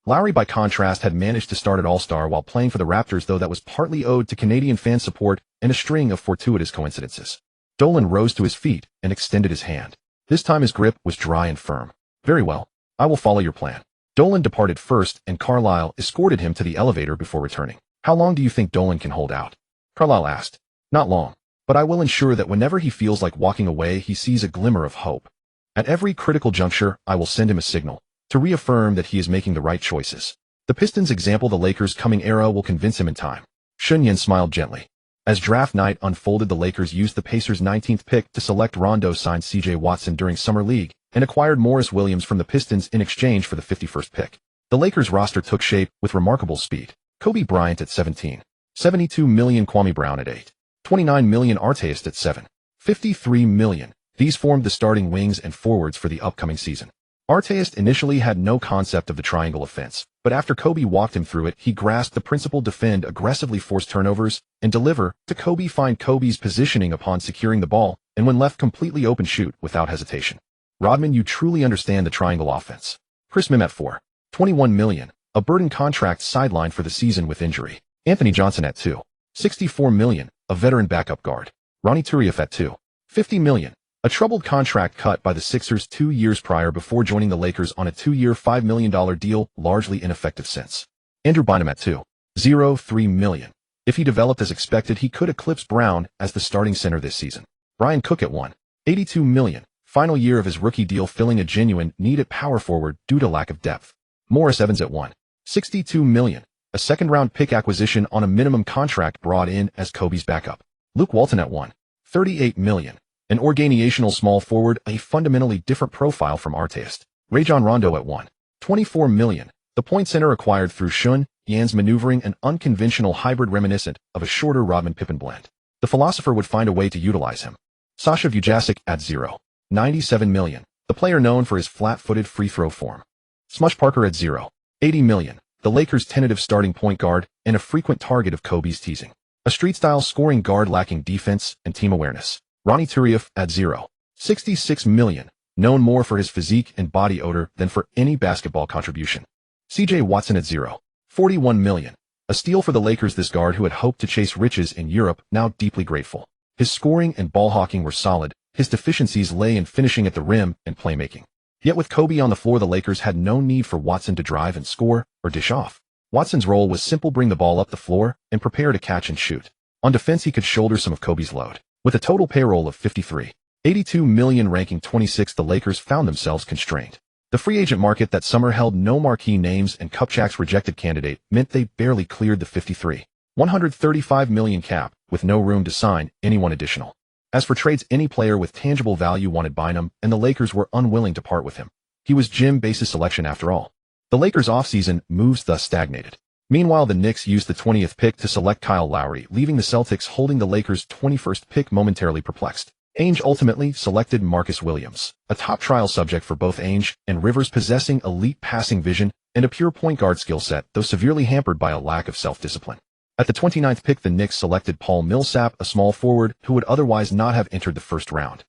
Lowry, by contrast, had managed to start at all-star while playing for the Raptors, though that was partly owed to Canadian fan support and a string of fortuitous coincidences. Dwyane rose to his feet and extended his hand. This time his grip was dry and firm. Very well. I will follow your plan. Dwyane departed first, and Carlisle escorted him to the elevator before returning. How long do you think Dwyane can hold out? Carlisle asked. Not long. But I will ensure that whenever he feels like walking away, he sees a glimmer of hope. At every critical juncture, I will send him a signal to reaffirm that he is making the right choices. The Pistons' example, the Lakers' coming era, will convince him in time. Shen Yan smiled gently. As draft night unfolded, the Lakers used the Pacers' 19th pick to select Rondo, signed C.J. Watson during Summer League, and acquired Morris Williams from the Pistons in exchange for the 51st pick. The Lakers' roster took shape with remarkable speed. Kobe Bryant at 17. $72 million Kwame Brown at 8. $29 million Artest at 7. $53 million. These formed the starting wings and forwards for the upcoming season. Artest initially had no concept of the triangle offense, but after Kobe walked him through it, he grasped the principle: defend, aggressively force turnovers, and deliver to Kobe. Find Kobe's positioning upon securing the ball, and when left completely open, shoot without hesitation. Rodman, you truly understand the triangle offense. Chris Mim at 4. $21 million. A burden contract sidelined for the season with injury. Anthony Johnson at 2. $64 million. A veteran backup guard. Ronnie Turiaf at 2. $50 million. A troubled contract cut by the Sixers 2 years prior before joining the Lakers on a 2-year $5 million deal, largely ineffective since. Andrew Bynum at 2. $3 million. If he developed as expected, he could eclipse Brown as the starting center this season. Brian Cook at 1. $82 million. Final year of his rookie deal, filling a genuine need at power forward due to lack of depth. Morris Evans at 1. $62 million. A second-round pick acquisition on a minimum contract brought in as Kobe's backup. Luke Walton at 1. $38 million. An organizational small forward, a fundamentally different profile from Artest. Rajon Rondo at 1. $24 million. The point center acquired through Shen Yan's maneuvering, an unconventional hybrid reminiscent of a shorter Rodman-Pippen blend. The philosopher would find a way to utilize him. Sasha Vujasic at 0. $97 million. The player known for his flat-footed free-throw form. Smush Parker at 0. $80 million. The Lakers' tentative starting point guard and a frequent target of Kobe's teasing. A street-style scoring guard lacking defense and team awareness. Ronnie Turiaf at 0. $66 million. Known more for his physique and body odor than for any basketball contribution. C.J. Watson at 0. $41 million. A steal for the Lakers, this guard who had hoped to chase riches in Europe, now deeply grateful. His scoring and ball hawking were solid. His deficiencies lay in finishing at the rim and playmaking. Yet with Kobe on the floor, the Lakers had no need for Watson to drive and score or dish off. Watson's role was simple: bring the ball up the floor and prepare to catch and shoot. On defense, he could shoulder some of Kobe's load. With a total payroll of $82 million, ranking 26th, the Lakers found themselves constrained. The free agent market that summer held no marquee names, and Kupchak's rejected candidate meant they barely cleared the $135 million cap, with no room to sign anyone additional. As for trades, any player with tangible value wanted Bynum, and the Lakers were unwilling to part with him. He was Jim Bass's selection after all. The Lakers' offseason moves thus stagnated. Meanwhile, the Knicks used the 20th pick to select Kyle Lowry, leaving the Celtics holding the Lakers' 21st pick momentarily perplexed. Ainge ultimately selected Marcus Williams, a top trial subject for both Ainge and Rivers, possessing elite passing vision and a pure point guard skill set, though severely hampered by a lack of self-discipline. At the 29th pick, the Knicks selected Paul Millsap, a small forward who would otherwise not have entered the first round.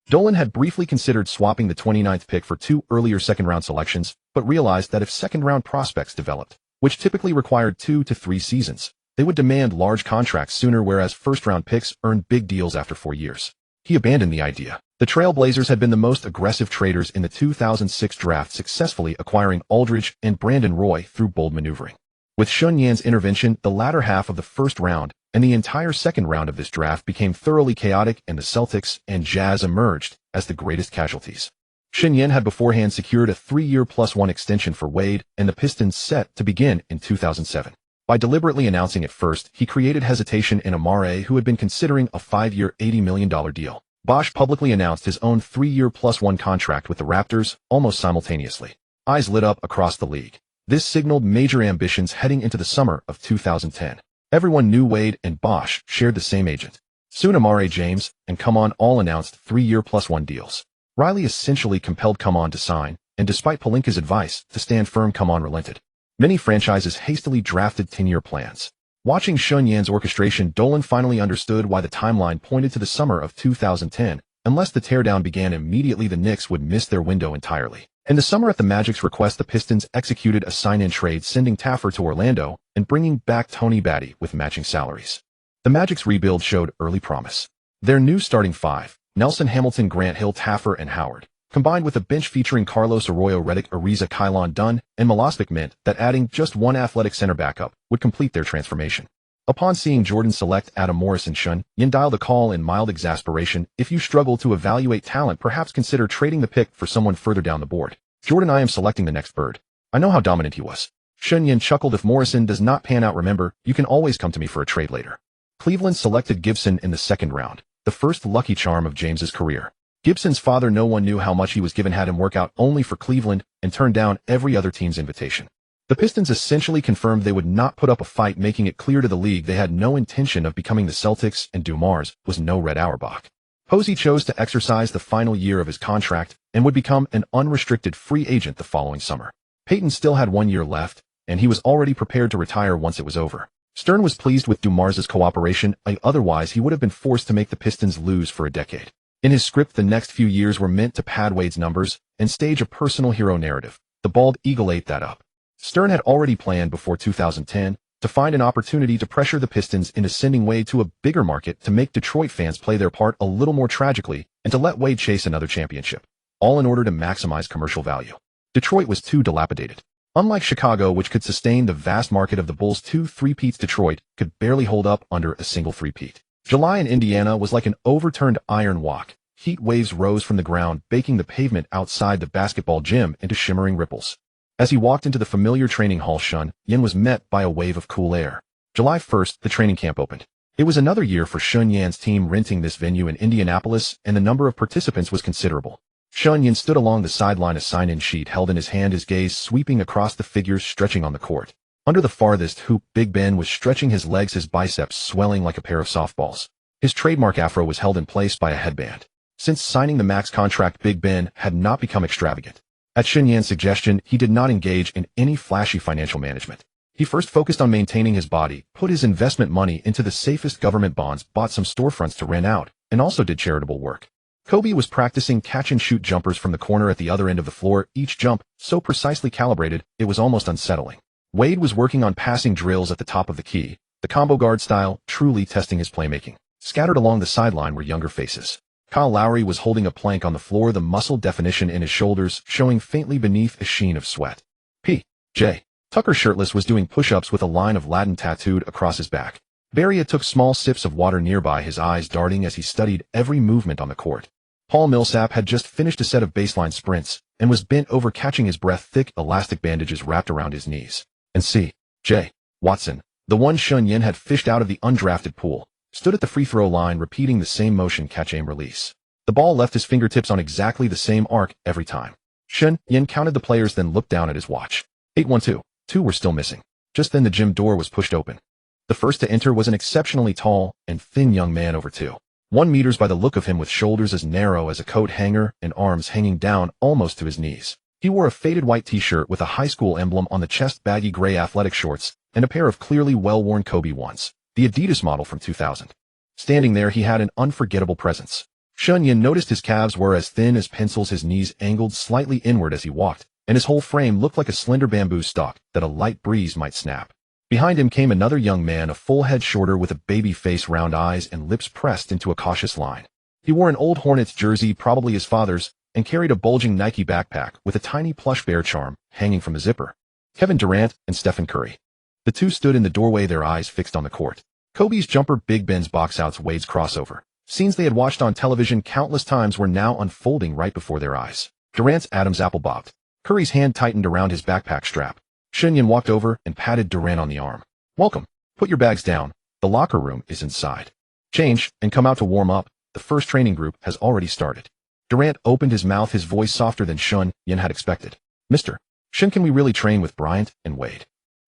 Dwyane had briefly considered swapping the 29th pick for 2 earlier second-round selections, but realized that if second-round prospects developed, which typically required 2 to 3 seasons, They would demand large contracts sooner, whereas first-round picks earned big deals after 4 years. He abandoned the idea. The Trailblazers had been the most aggressive traders in the 2006 draft, successfully acquiring Aldridge and Brandon Roy through bold maneuvering. With Shen Yan's intervention, the latter half of the first round and the entire second round of this draft became thoroughly chaotic, and the Celtics and Jazz emerged as the greatest casualties. Shen Yan had beforehand secured a 3-year +1 extension for Wade, and the Pistons set to begin in 2007. By deliberately announcing it first, he created hesitation in Amare, who had been considering a 5-year $80 million deal. Bosh publicly announced his own 3-year +1 contract with the Raptors almost simultaneously. Eyes lit up across the league. This signaled major ambitions heading into the summer of 2010. Everyone knew Wade and Bosh shared the same agent. Soon Amare, James, and Come On all announced 3-year +1 deals. Riley essentially compelled Come On to sign, and despite Pelinka's advice to stand firm, Come On relented. Many franchises hastily drafted 10-year plans. Watching Shen Yan's orchestration, Dolan finally understood why the timeline pointed to the summer of 2010. Unless the teardown began immediately, the Knicks would miss their window entirely. In the summer, at the Magic's request, the Pistons executed a sign-in trade, sending Taffer to Orlando and bringing back Tony Batty with matching salaries. The Magic's rebuild showed early promise. Their new starting five, Nelson, Hamilton, Grant Hill, Taffer, and Howard, combined with a bench featuring Carlos Arroyo, Redick, Ariza, Kylon Dunn, and Milosevic, meant that adding just one athletic center backup would complete their transformation. Upon seeing Jordan select Adam Morris and Shen Yan dialed a call in mild exasperation. If you struggle to evaluate talent, perhaps consider trading the pick for someone further down the board. Jordan, I am selecting the next bird. I know how dominant he was. Shen Yan chuckled. If Morrison does not pan out, remember, you can always come to me for a trade later. Cleveland selected Gibson in the second round, the first lucky charm of James's career. Gibson's father, no one knew how much he was given, had him work out only for Cleveland and turned down every other team's invitation. The Pistons essentially confirmed they would not put up a fight, making it clear to the league they had no intention of becoming the Celtics, and Dumars was no Red Auerbach. Posey chose to exercise the final year of his contract and would become an unrestricted free agent the following summer. Payton still had 1 year left, and he was already prepared to retire once it was over. Stern was pleased with Dumars's cooperation, otherwise he would have been forced to make the Pistons lose for a decade. In his script, the next few years were meant to pad Wade's numbers and stage a personal hero narrative. The bald eagle ate that up. Stern had already planned before 2010 to find an opportunity to pressure the Pistons into sending Wade to a bigger market, to make Detroit fans play their part a little more tragically, and to let Wade chase another championship, all in order to maximize commercial value. Detroit was too dilapidated. Unlike Chicago, which could sustain the vast market of the Bulls' 2 three-peats, Detroit could barely hold up under a single three-peat. July in Indiana was like an overturned iron wok. Heat waves rose from the ground, baking the pavement outside the basketball gym into shimmering ripples. As he walked into the familiar training hall, Shen Yan was met by a wave of cool air. July 1st, the training camp opened. It was another year for Shen Yan's team renting this venue in Indianapolis, and the number of participants was considerable. Shen Yan stood along the sideline, a sign-in sheet held in his hand, his gaze sweeping across the figures stretching on the court. Under the farthest hoop, Big Ben was stretching his legs, his biceps swelling like a pair of softballs. His trademark afro was held in place by a headband. Since signing the max contract, Big Ben had not become extravagant. At Shen Yan's suggestion, he did not engage in any flashy financial management. He first focused on maintaining his body, put his investment money into the safest government bonds, bought some storefronts to rent out, and also did charitable work. Kobe was practicing catch-and-shoot jumpers from the corner at the other end of the floor, each jump so precisely calibrated it was almost unsettling. Wade was working on passing drills at the top of the key, the combo guard style, truly testing his playmaking. Scattered along the sideline were younger faces. Kyle Lowry was holding a plank on the floor, the muscle definition in his shoulders showing faintly beneath a sheen of sweat. P.J. Tucker, shirtless, was doing push-ups with a line of Latin tattooed across his back. Beria took small sips of water nearby, his eyes darting as he studied every movement on the court. Paul Millsap had just finished a set of baseline sprints and was bent over catching his breath, thick elastic bandages wrapped around his knees. And C.J. Watson, the one Shen Yan had fished out of the undrafted pool, stood at the free throw line repeating the same motion: catch, aim, release. The ball left his fingertips on exactly the same arc every time. Shen Yan counted the players, then looked down at his watch. 8-1-2. 2 were still missing. Just then the gym door was pushed open. The first to enter was an exceptionally tall and thin young man, over 2 meters by the look of him, with shoulders as narrow as a coat hanger and arms hanging down almost to his knees. He wore a faded white t-shirt with a high school emblem on the chest, baggy gray athletic shorts, and a pair of clearly well-worn Kobe 1s, the Adidas model from 2000. Standing there, he had an unforgettable presence. Shen Yan noticed his calves were as thin as pencils, his knees angled slightly inward as he walked, and his whole frame looked like a slender bamboo stalk that a light breeze might snap. Behind him came another young man, a full head shorter with a baby face, round eyes, and lips pressed into a cautious line. He wore an old Hornets jersey, probably his father's, and carried a bulging Nike backpack with a tiny plush bear charm hanging from the zipper. Kevin Durant and Stephen Curry. The two stood in the doorway, their eyes fixed on the court. Kobe's jumper, Big Ben's boxouts, Wade's crossover. Scenes they had watched on television countless times were now unfolding right before their eyes. Durant's Adam's apple bobbed. Curry's hand tightened around his backpack strap. Shen Yan walked over and patted Durant on the arm. "Welcome. Put your bags down. The locker room is inside. Change and come out to warm up. The first training group has already started." Durant opened his mouth, his voice softer than Shen Yan had expected. "Mr. Shen, can we really train with Bryant and Wade?"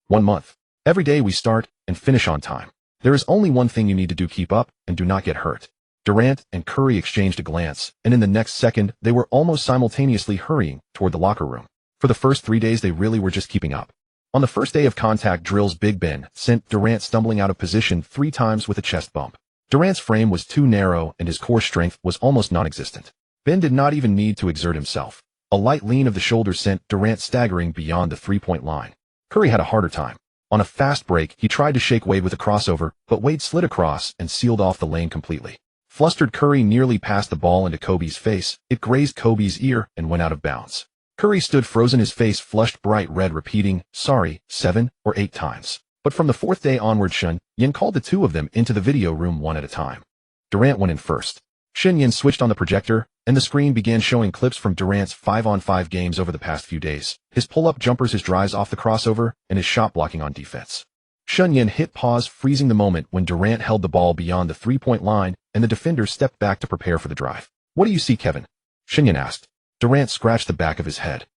"1 month. Every day we start and finish on time. There is only one thing you need to do: keep up and do not get hurt." Durant and Curry exchanged a glance, and in the next second, they were almost simultaneously hurrying toward the locker room. For the first 3 days, they really were just keeping up. On the first day of contact drills, Big Ben sent Durant stumbling out of position 3 times with a chest bump. Durant's frame was too narrow and his core strength was almost non-existent. Ben did not even need to exert himself. A light lean of the shoulders sent Durant staggering beyond the 3-point line. Curry had a harder time. On a fast break, he tried to shake Wade with a crossover, but Wade slid across and sealed off the lane completely. Flustered, Curry nearly passed the ball into Kobe's face. It grazed Kobe's ear and went out of bounds. Curry stood frozen, his face flushed bright red, repeating, "Sorry," 7 or 8 times. But from the 4th day onward, Shen Yan called the two of them into the video room one at a time. Durant went in first. Shen Yan switched on the projector, and the screen began showing clips from Durant's 5-on-5 games over the past few days. His pull-up jumpers, his drives off the crossover, and his shot blocking on defense. Shen Yan hit pause, freezing the moment when Durant held the ball beyond the 3-point line and the defender stepped back to prepare for the drive. "What do you see, Kevin?" Shen Yan asked. Durant scratched the back of his head.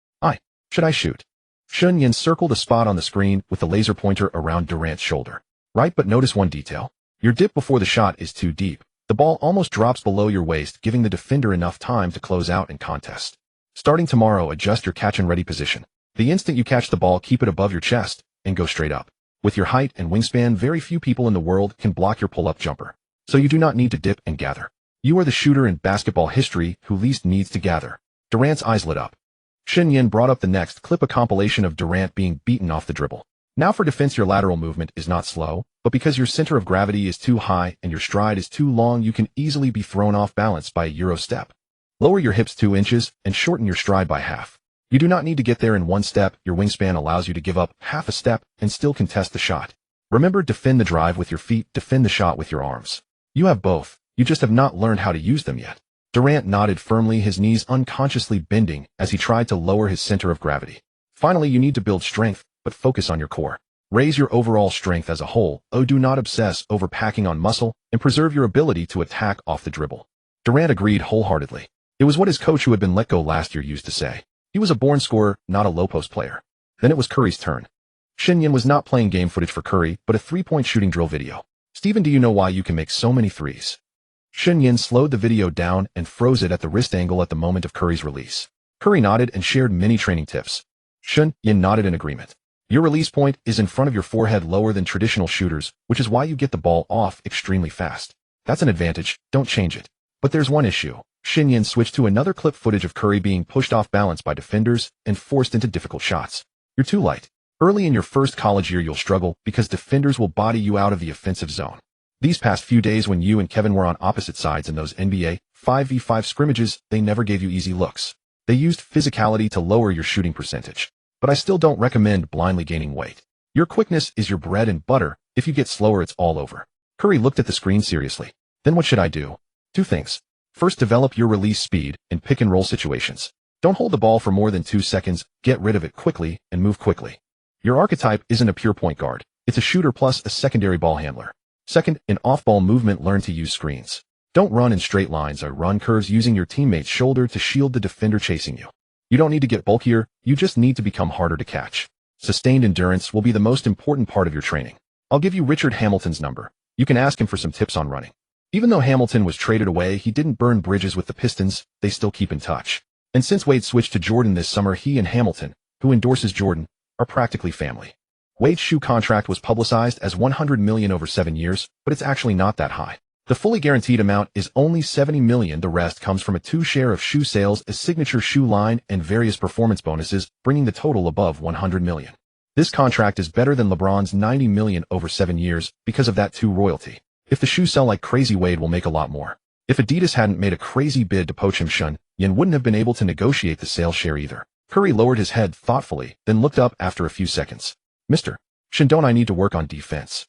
Should I shoot?" Shen Yan circled a spot on the screen with the laser pointer around Durant's shoulder. "Right, but notice one detail. Your dip before the shot is too deep. The ball almost drops below your waist, giving the defender enough time to close out and contest. Starting tomorrow, adjust your catch-and-ready position. The instant you catch the ball, keep it above your chest and go straight up. With your height and wingspan, very few people in the world can block your pull-up jumper. So you do not need to dip and gather. You are the shooter in basketball history who least needs to gather." Durant's eyes lit up. Shen Yan brought up the next clip, a compilation of Durant being beaten off the dribble. "Now for defense, your lateral movement is not slow, but because your center of gravity is too high and your stride is too long, you can easily be thrown off balance by a Euro step. Lower your hips 2 inches and shorten your stride by half. You do not need to get there in 1 step. Your wingspan allows you to give up half a step and still contest the shot. Remember, defend the drive with your feet, defend the shot with your arms. You have both. You just have not learned how to use them yet." Durant nodded firmly, his knees unconsciously bending as he tried to lower his center of gravity. "Finally, you need to build strength, but focus on your core. Raise your overall strength as a whole. Do not obsess over packing on muscle, and preserve your ability to attack off the dribble." Durant agreed wholeheartedly. It was what his coach, who had been let go last year, used to say. He was a born scorer, not a low-post player. Then it was Curry's turn. Shen Yan was not playing game footage for Curry, but a 3-point shooting drill video. "Steven, do you know why you can make so many threes?" Shen Yan slowed the video down and froze it at the wrist angle at the moment of Curry's release. Curry nodded and shared many training tips. Shen Yan nodded in agreement. "Your release point is in front of your forehead, lower than traditional shooters, which is why you get the ball off extremely fast. That's an advantage, don't change it. But there's one issue." Shen Yan switched to another clip footage of Curry being pushed off balance by defenders and forced into difficult shots. "You're too light. Early in your first college year, you'll struggle because defenders will body you out of the offensive zone. These past few days when you and Kevin were on opposite sides in those NBA 5v5 scrimmages, they never gave you easy looks. They used physicality to lower your shooting percentage. But I still don't recommend blindly gaining weight. Your quickness is your bread and butter. If you get slower, it's all over." Curry looked at the screen seriously. "Then what should I do?" "2 things. First, develop your release speed in pick-and-roll situations. Don't hold the ball for more than 2 seconds, get rid of it quickly, and move quickly. Your archetype isn't a pure point guard. It's a shooter plus a secondary ball handler. Second, in off-ball movement, learn to use screens. Don't run in straight lines or run curves using your teammate's shoulder to shield the defender chasing you. You don't need to get bulkier, you just need to become harder to catch. Sustained endurance will be the most important part of your training. I'll give you Richard Hamilton's number. You can ask him for some tips on running." Even though Hamilton was traded away, he didn't burn bridges with the Pistons, they still keep in touch. And since Wade switched to Jordan this summer, he and Hamilton, who endorses Jordan, are practically family. Wade's shoe contract was publicized as $100 million over 7 years, but it's actually not that high. The fully guaranteed amount is only $70 million. The rest comes from a 2-share of shoe sales, a signature shoe line, and various performance bonuses, bringing the total above $100 million. This contract is better than LeBron's $90 million over 7 years because of that too royalty. If the shoes sell like crazy, Wade will make a lot more. If Adidas hadn't made a crazy bid to poach him, Shen Yan wouldn't have been able to negotiate the sales share either. Curry lowered his head thoughtfully, then looked up after a few seconds. Mr. Shen, don't I need to work on defense?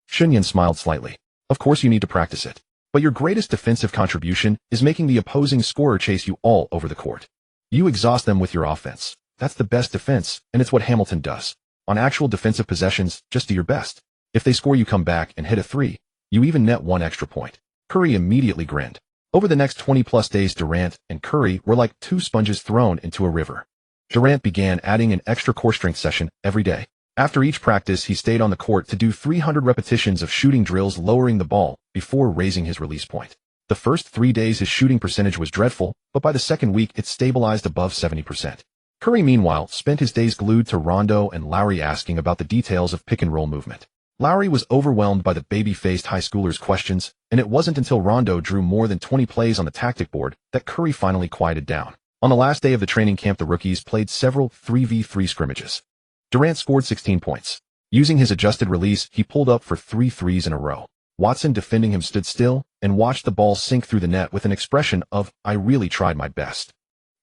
Shen Yan smiled slightly. Of course you need to practice it. But your greatest defensive contribution is making the opposing scorer chase you all over the court. You exhaust them with your offense. That's the best defense, and it's what Hamilton does. On actual defensive possessions, just do your best. If they score, you come back and hit a three. You even net 1 extra point. Curry immediately grinned. Over the next 20-plus days, Durant and Curry were like 2 sponges thrown into a river. Durant began adding an extra core strength session every day. After each practice, he stayed on the court to do 300 repetitions of shooting drills, lowering the ball before raising his release point. The first 3 days, his shooting percentage was dreadful, but by the second week, it stabilized above 70%. Curry, meanwhile, spent his days glued to Rondo and Lowry, asking about the details of pick-and-roll movement. Lowry was overwhelmed by the baby-faced high schoolers' questions, and it wasn't until Rondo drew more than 20 plays on the tactic board that Curry finally quieted down. On the last day of the training camp, the rookies played several 3v3 scrimmages. Durant scored 16 points. Using his adjusted release, he pulled up for 3 threes in a row. Watson, defending him, stood still and watched the ball sink through the net with an expression of, "I really tried my best."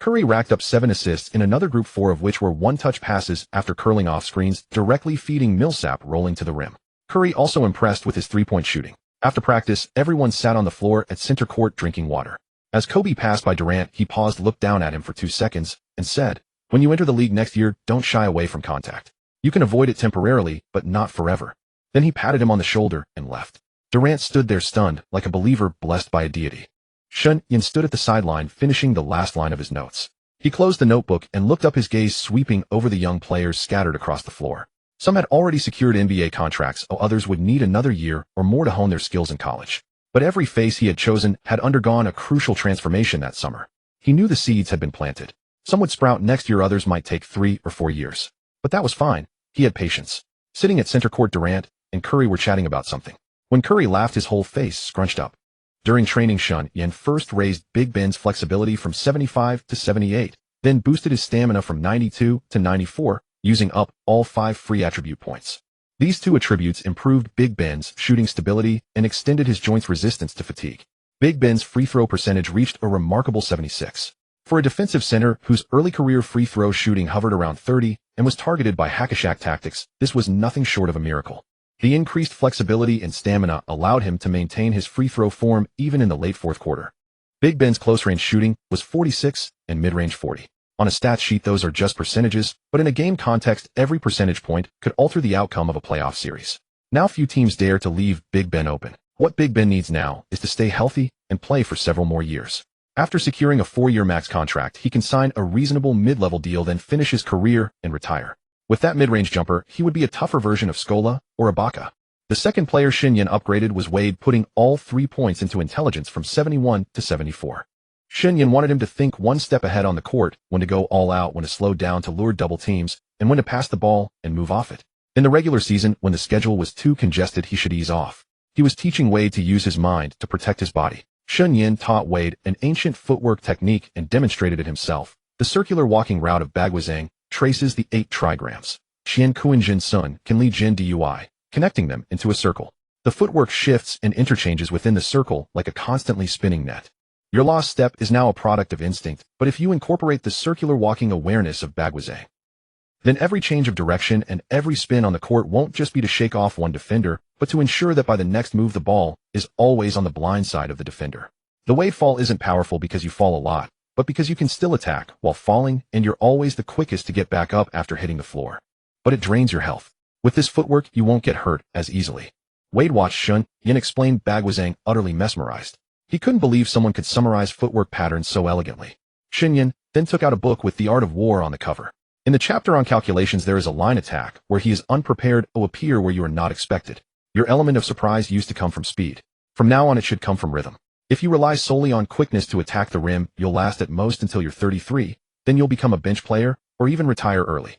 Curry racked up 7 assists in another group, 4 of which were one-touch passes after curling off screens, directly feeding Millsap rolling to the rim. Curry also impressed with his 3-point shooting. After practice, everyone sat on the floor at center court drinking water. As Kobe passed by Durant, he paused, looked down at him for 2 seconds, and said, "When you enter the league next year, don't shy away from contact. You can avoid it temporarily, but not forever." Then he patted him on the shoulder and left. Durant stood there stunned, like a believer blessed by a deity. Shen Yan stood at the sideline, finishing the last line of his notes. He closed the notebook and looked up, his gaze sweeping over the young players scattered across the floor. Some had already secured NBA contracts, while others would need another year or more to hone their skills in college. But every face he had chosen had undergone a crucial transformation that summer. He knew the seeds had been planted. Some would sprout next year, others might take 3 or 4 years. But that was fine. He had patience. Sitting at center court, Durant and Curry were chatting about something. When Curry laughed, his whole face scrunched up. During training, Shen Yan first raised Big Ben's flexibility from 75 to 78, then boosted his stamina from 92 to 94, using up all 5 free attribute points. These 2 attributes improved Big Ben's shooting stability and extended his joints' resistance to fatigue. Big Ben's free throw percentage reached a remarkable 76. For a defensive center whose early career free throw shooting hovered around 30 and was targeted by hack-a-shack tactics, this was nothing short of a miracle. The increased flexibility and stamina allowed him to maintain his free throw form even in the late 4th quarter. Big Ben's close-range shooting was 46 and mid-range 40. On a stat sheet, those are just percentages, but in a game context, every percentage point could alter the outcome of a playoff series. Now few teams dare to leave Big Ben open. What Big Ben needs now is to stay healthy and play for several more years. After securing a 4-year max contract, he can sign a reasonable mid-level deal, then finish his career and retire. With that mid-range jumper, he would be a tougher version of Scola or Ibaka. The second player Shen Yan upgraded was Wade, putting all 3 points into intelligence from 71 to 74. Shen Yan wanted him to think 1 step ahead on the court, when to go all out, when to slow down to lure double teams, and when to pass the ball and move off it. In the regular season, when the schedule was too congested, he should ease off. He was teaching Wade to use his mind to protect his body. Shen Yan taught Wade an ancient footwork technique and demonstrated it himself. The circular walking route of Bagwazang traces the 8 trigrams. Xian Kuan Jin Sun can lead Jin Dui, connecting them into a circle. The footwork shifts and interchanges within the circle like a constantly spinning net. Your lost step is now a product of instinct, but if you incorporate the circular walking awareness of Bagwazang, then every change of direction and every spin on the court won't just be to shake off one defender, but to ensure that by the next move the ball is always on the blind side of the defender. The wave fall isn't powerful because you fall a lot, but because you can still attack while falling, and you're always the quickest to get back up after hitting the floor. But it drains your health. With this footwork, you won't get hurt as easily. Wade watched Shen Yan explain Bagwazang, utterly mesmerized. He couldn't believe someone could summarize footwork patterns so elegantly. Shen Yan then took out a book with The Art of War on the cover. In the chapter on calculations, there is a line attack where he is unprepared or appear where you are not expected. Your element of surprise used to come from speed. From now on, it should come from rhythm. If you rely solely on quickness to attack the rim, you'll last at most until you're 33, then you'll become a bench player or even retire early.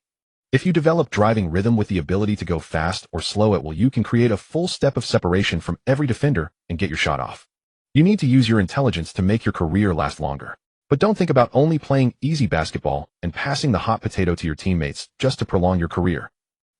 If you develop driving rhythm with the ability to go fast or slow at will, you can create a full step of separation from every defender and get your shot off. You need to use your intelligence to make your career last longer. But don't think about only playing easy basketball and passing the hot potato to your teammates just to prolong your career.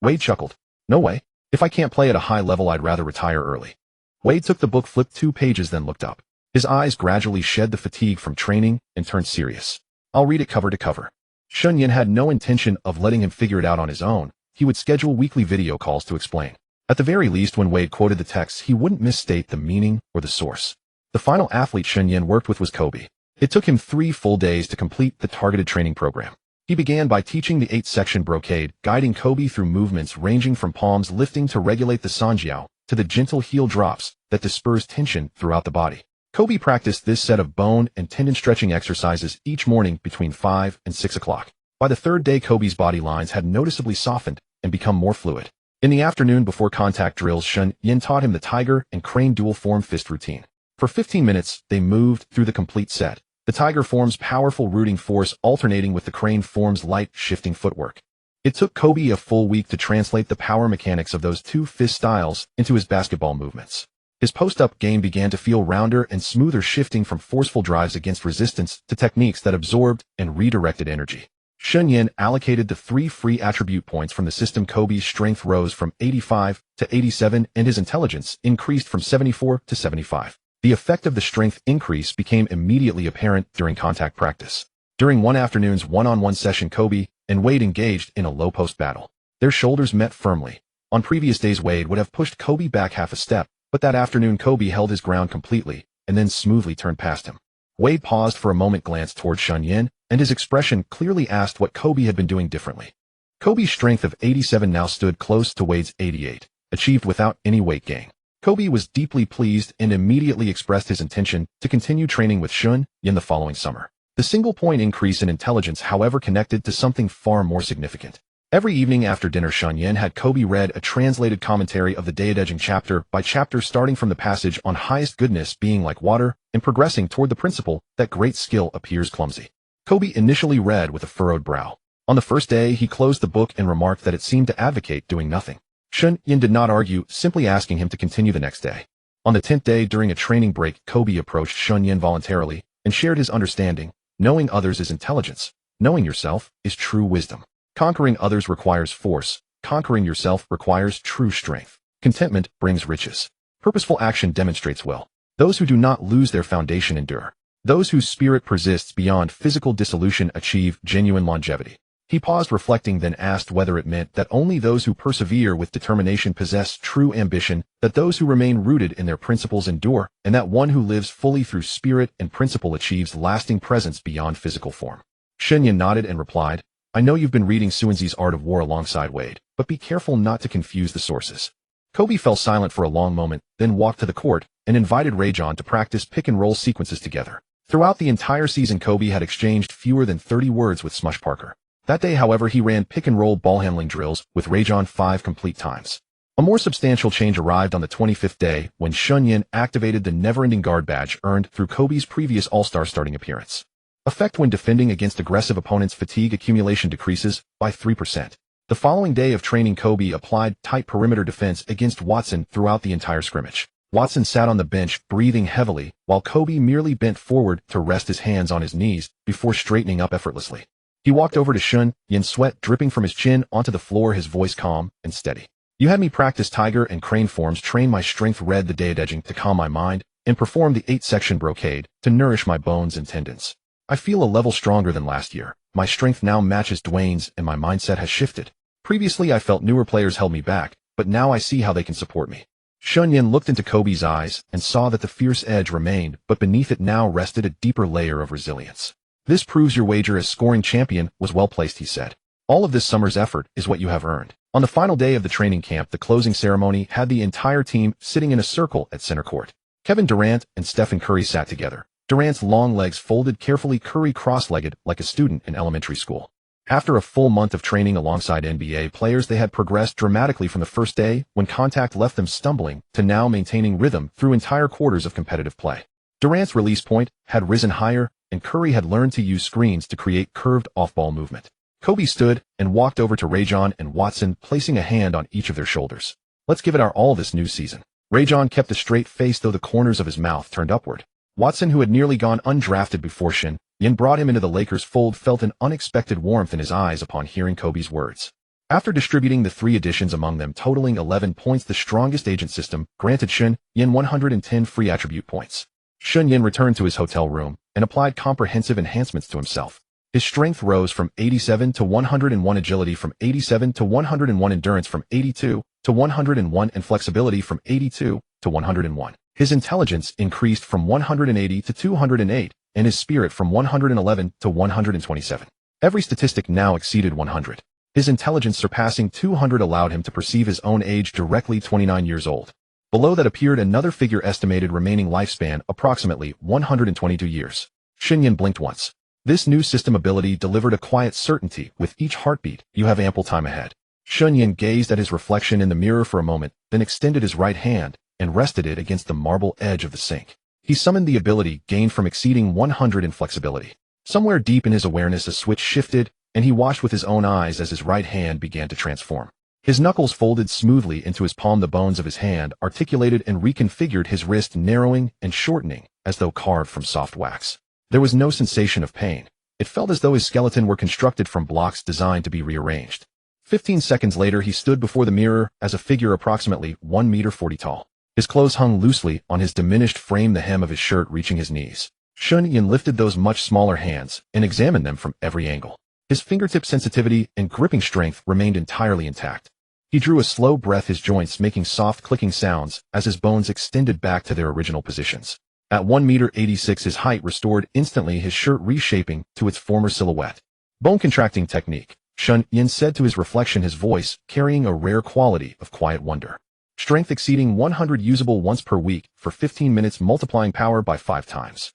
Wade chuckled. No way. If I can't play at a high level, I'd rather retire early. Wade took the book, flipped 2 pages, then looked up. His eyes gradually shed the fatigue from training and turned serious. I'll read it cover to cover. Shen Yan had no intention of letting him figure it out on his own. He would schedule weekly video calls to explain. At the very least, when Wade quoted the text, he wouldn't misstate the meaning or the source. The final athlete Shen Yan worked with was Kobe. It took him 3 full days to complete the targeted training program. He began by teaching the 8-section brocade, guiding Kobe through movements ranging from palms lifting to regulate the sanjiao, to the gentle heel drops that disperse tension throughout the body. Kobe practiced this set of bone and tendon stretching exercises each morning between 5 and 6 o'clock. By the 3rd day, Kobe's body lines had noticeably softened and become more fluid. In the afternoon before contact drills, Shen Yan taught him the tiger and crane dual form fist routine. For 15 minutes, they moved through the complete set. The tiger form's powerful rooting force alternating with the crane form's light, shifting footwork. It took Kobe a full week to translate the power mechanics of those 2 fist styles into his basketball movements. His post-up game began to feel rounder and smoother, shifting from forceful drives against resistance to techniques that absorbed and redirected energy. Shen Yan allocated the 3 free attribute points from the system. Kobe's strength rose from 85 to 87 and his intelligence increased from 74 to 75. The effect of the strength increase became immediately apparent during contact practice. During one afternoon's one-on-one session, Kobe and Wade engaged in a low-post battle. Their shoulders met firmly. On previous days, Wade would have pushed Kobe back half a step, but that afternoon Kobe held his ground completely and then smoothly turned past him. Wade paused for a moment, glanced toward Shen Yan, and his expression clearly asked what Kobe had been doing differently. Kobe's strength of 87 now stood close to Wade's 88, achieved without any weight gain. Kobe was deeply pleased and immediately expressed his intention to continue training with Shen Yan the following summer. The single-point increase in intelligence, however, connected to something far more significant. Every evening after dinner, Shen Yan had Kobe read a translated commentary of the Dayadejing chapter by chapter, starting from the passage on highest goodness being like water and progressing toward the principle that great skill appears clumsy. Kobe initially read with a furrowed brow. On the first day, he closed the book and remarked that it seemed to advocate doing nothing. Shen Yan did not argue, simply asking him to continue the next day. On the 10th day, during a training break, Kobe approached Shen Yan voluntarily and shared his understanding. Knowing others is intelligence. Knowing yourself is true wisdom. Conquering others requires force. Conquering yourself requires true strength. Contentment brings riches. Purposeful action demonstrates will. Those who do not lose their foundation endure. Those whose spirit persists beyond physical dissolution achieve genuine longevity. He paused, reflecting, then asked whether it meant that only those who persevere with determination possess true ambition, that those who remain rooted in their principles endure, and that one who lives fully through spirit and principle achieves lasting presence beyond physical form. Shen Yan nodded and replied, I know you've been reading Suanzi's Art of War alongside Wade, but be careful not to confuse the sources. Kobe fell silent for a long moment, then walked to the court and invited Rajon to practice pick-and-roll sequences together. Throughout the entire season, Kobe had exchanged fewer than 30 words with Smush Parker. That day, however, he ran pick-and-roll ball handling drills with Rajon 5 complete times. A more substantial change arrived on the 25th day when Shen Yan activated the never-ending guard badge earned through Kobe's previous All-Star starting appearance. Effect when defending against aggressive opponents: fatigue accumulation decreases by 3%. The following day of training, Kobe applied tight perimeter defense against Watson throughout the entire scrimmage. Watson sat on the bench, breathing heavily, while Kobe merely bent forward to rest his hands on his knees before straightening up effortlessly. He walked over to Shen Yan, sweat dripping from his chin onto the floor, his voice calm and steady. You had me practice tiger and crane forms, train my strength, read the Dayadejing to calm my mind, and perform the 8-section brocade to nourish my bones and tendons. I feel a level stronger than last year. My strength now matches Dwyane's and my mindset has shifted. Previously, I felt newer players held me back, but now I see how they can support me. Shen Yan looked into Kobe's eyes and saw that the fierce edge remained, but beneath it now rested a deeper layer of resilience. This proves your wager as scoring champion was well placed, he said. All of this summer's effort is what you have earned. On the final day of the training camp, the closing ceremony had the entire team sitting in a circle at center court. Kevin Durant and Stephen Curry sat together. Durant's long legs folded carefully, Curry cross-legged like a student in elementary school. After a full month of training alongside NBA players, they had progressed dramatically from the first day, when contact left them stumbling, to now maintaining rhythm through entire quarters of competitive play. Durant's release point had risen higher, and Curry had learned to use screens to create curved off-ball movement. Kobe stood and walked over to Rajon and Watson, placing a hand on each of their shoulders. Let's give it our all this new season. Rajon kept a straight face, though the corners of his mouth turned upward. Watson, who had nearly gone undrafted before Shen Yan brought him into the Lakers' fold, felt an unexpected warmth in his eyes upon hearing Kobe's words. After distributing the 3 editions among them totaling 11 points, the strongest agent system granted Shen Yan 110 free attribute points. Shen Yan returned to his hotel room and applied comprehensive enhancements to himself. His strength rose from 87 to 101, agility from 87 to 101, endurance from 82 to 101, and flexibility from 82 to 101. His intelligence increased from 180 to 208, and his spirit from 111 to 127. Every statistic now exceeded 100. His intelligence surpassing 200 allowed him to perceive his own age directly, 29 years old. Below that appeared another figure, estimated remaining lifespan approximately 122 years. Shen Yan blinked once. This new system ability delivered a quiet certainty. With each heartbeat, you have ample time ahead. Shen Yan gazed at his reflection in the mirror for a moment, then extended his right hand and rested it against the marble edge of the sink. He summoned the ability gained from exceeding 100 in flexibility. Somewhere deep in his awareness a switch shifted, and he watched with his own eyes as his right hand began to transform. His knuckles folded smoothly into his palm, the bones of his hand articulated and reconfigured, his wrist narrowing and shortening as though carved from soft wax. There was no sensation of pain. It felt as though his skeleton were constructed from blocks designed to be rearranged. 15 seconds later he stood before the mirror as a figure approximately 1 meter 40 tall. His clothes hung loosely on his diminished frame, the hem of his shirt reaching his knees. Shen Yan lifted those much smaller hands and examined them from every angle. His fingertip sensitivity and gripping strength remained entirely intact. He drew a slow breath, his joints making soft clicking sounds as his bones extended back to their original positions. At 1 meter 86, his height restored instantly, his shirt reshaping to its former silhouette. Bone contracting technique, Shen Yan said to his reflection, his voice carrying a rare quality of quiet wonder. Strength exceeding 100, usable once per week for 15 minutes, multiplying power by 5 times.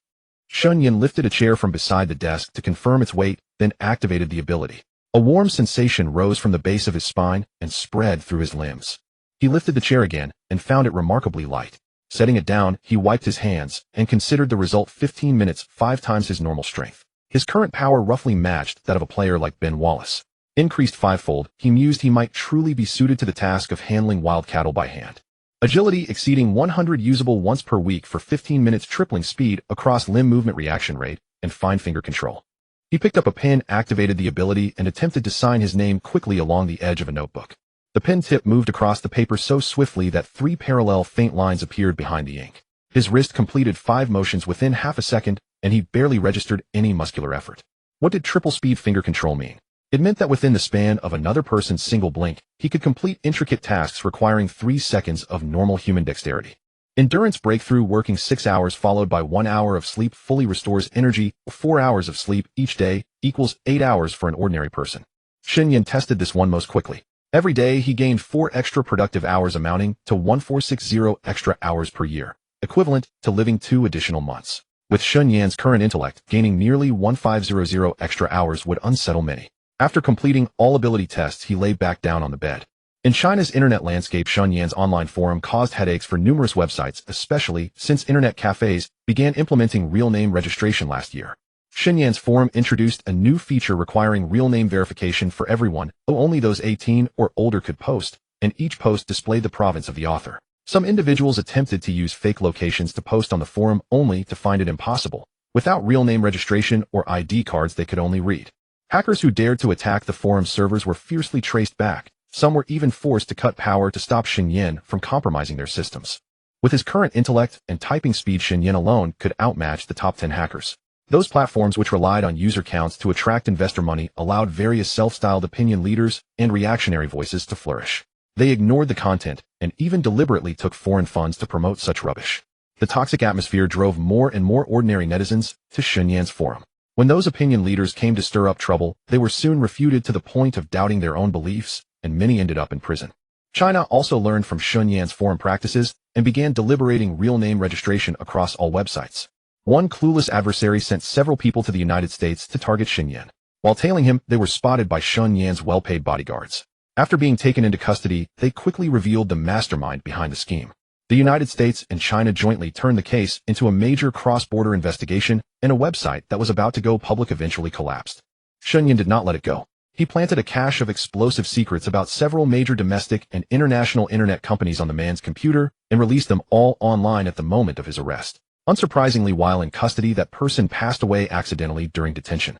Shen Yan lifted a chair from beside the desk to confirm its weight, then activated the ability. A warm sensation rose from the base of his spine and spread through his limbs. He lifted the chair again and found it remarkably light. Setting it down, he wiped his hands and considered the result. 15 minutes, 5 times his normal strength. His current power roughly matched that of a player like Ben Wallace. Increased 5-fold, he mused, he might truly be suited to the task of handling wild cattle by hand. Agility exceeding 100, usable once per week for 15 minutes, tripling speed across limb movement, reaction rate, and fine finger control. He picked up a pen, activated the ability, and attempted to sign his name quickly along the edge of a notebook. The pen tip moved across the paper so swiftly that 3 parallel faint lines appeared behind the ink. His wrist completed 5 motions within half a second, and he barely registered any muscular effort. What did triple speed finger control mean? It meant that within the span of another person's single blink, he could complete intricate tasks requiring 3 seconds of normal human dexterity. Endurance breakthrough, working 6 hours followed by 1 hour of sleep fully restores energy. 4 hours of sleep each day equals 8 hours for an ordinary person. Shen Yan tested this one most quickly. Every day he gained 4 extra productive hours, amounting to 1460 extra hours per year, equivalent to living 2 additional months. With Shen Yan's current intellect, gaining nearly 1500 extra hours would unsettle many. After completing all ability tests, he lay back down on the bed. In China's internet landscape, Shen Yan's online forum caused headaches for numerous websites, especially since internet cafes began implementing real name registration last year. Shen Yan's forum introduced a new feature requiring real name verification for everyone, though only those 18 or older could post, and each post displayed the province of the author. Some individuals attempted to use fake locations to post on the forum, only to find it impossible. Without real name registration or ID cards they could only read. Hackers who dared to attack the forum servers were fiercely traced back. Some were even forced to cut power to stop Shen Yan from compromising their systems. With his current intellect and typing speed, Shen Yan alone could outmatch the top 10 hackers. Those platforms which relied on user counts to attract investor money allowed various self-styled opinion leaders and reactionary voices to flourish. They ignored the content and even deliberately took foreign funds to promote such rubbish. The toxic atmosphere drove more and more ordinary netizens to Shen Yan's forum. When those opinion leaders came to stir up trouble, they were soon refuted to the point of doubting their own beliefs, and many ended up in prison. China also learned from Shen Yan's forum practices and began deliberating real name registration across all websites. One clueless adversary sent several people to the United States to target Shen Yan. While tailing him, they were spotted by Shen Yan's well-paid bodyguards. After being taken into custody, they quickly revealed the mastermind behind the scheme. The United States and China jointly turned the case into a major cross-border investigation, and a website that was about to go public eventually collapsed. Shen Yan did not let it go. He planted a cache of explosive secrets about several major domestic and international internet companies on the man's computer and released them all online at the moment of his arrest. Unsurprisingly, while in custody, that person passed away accidentally during detention.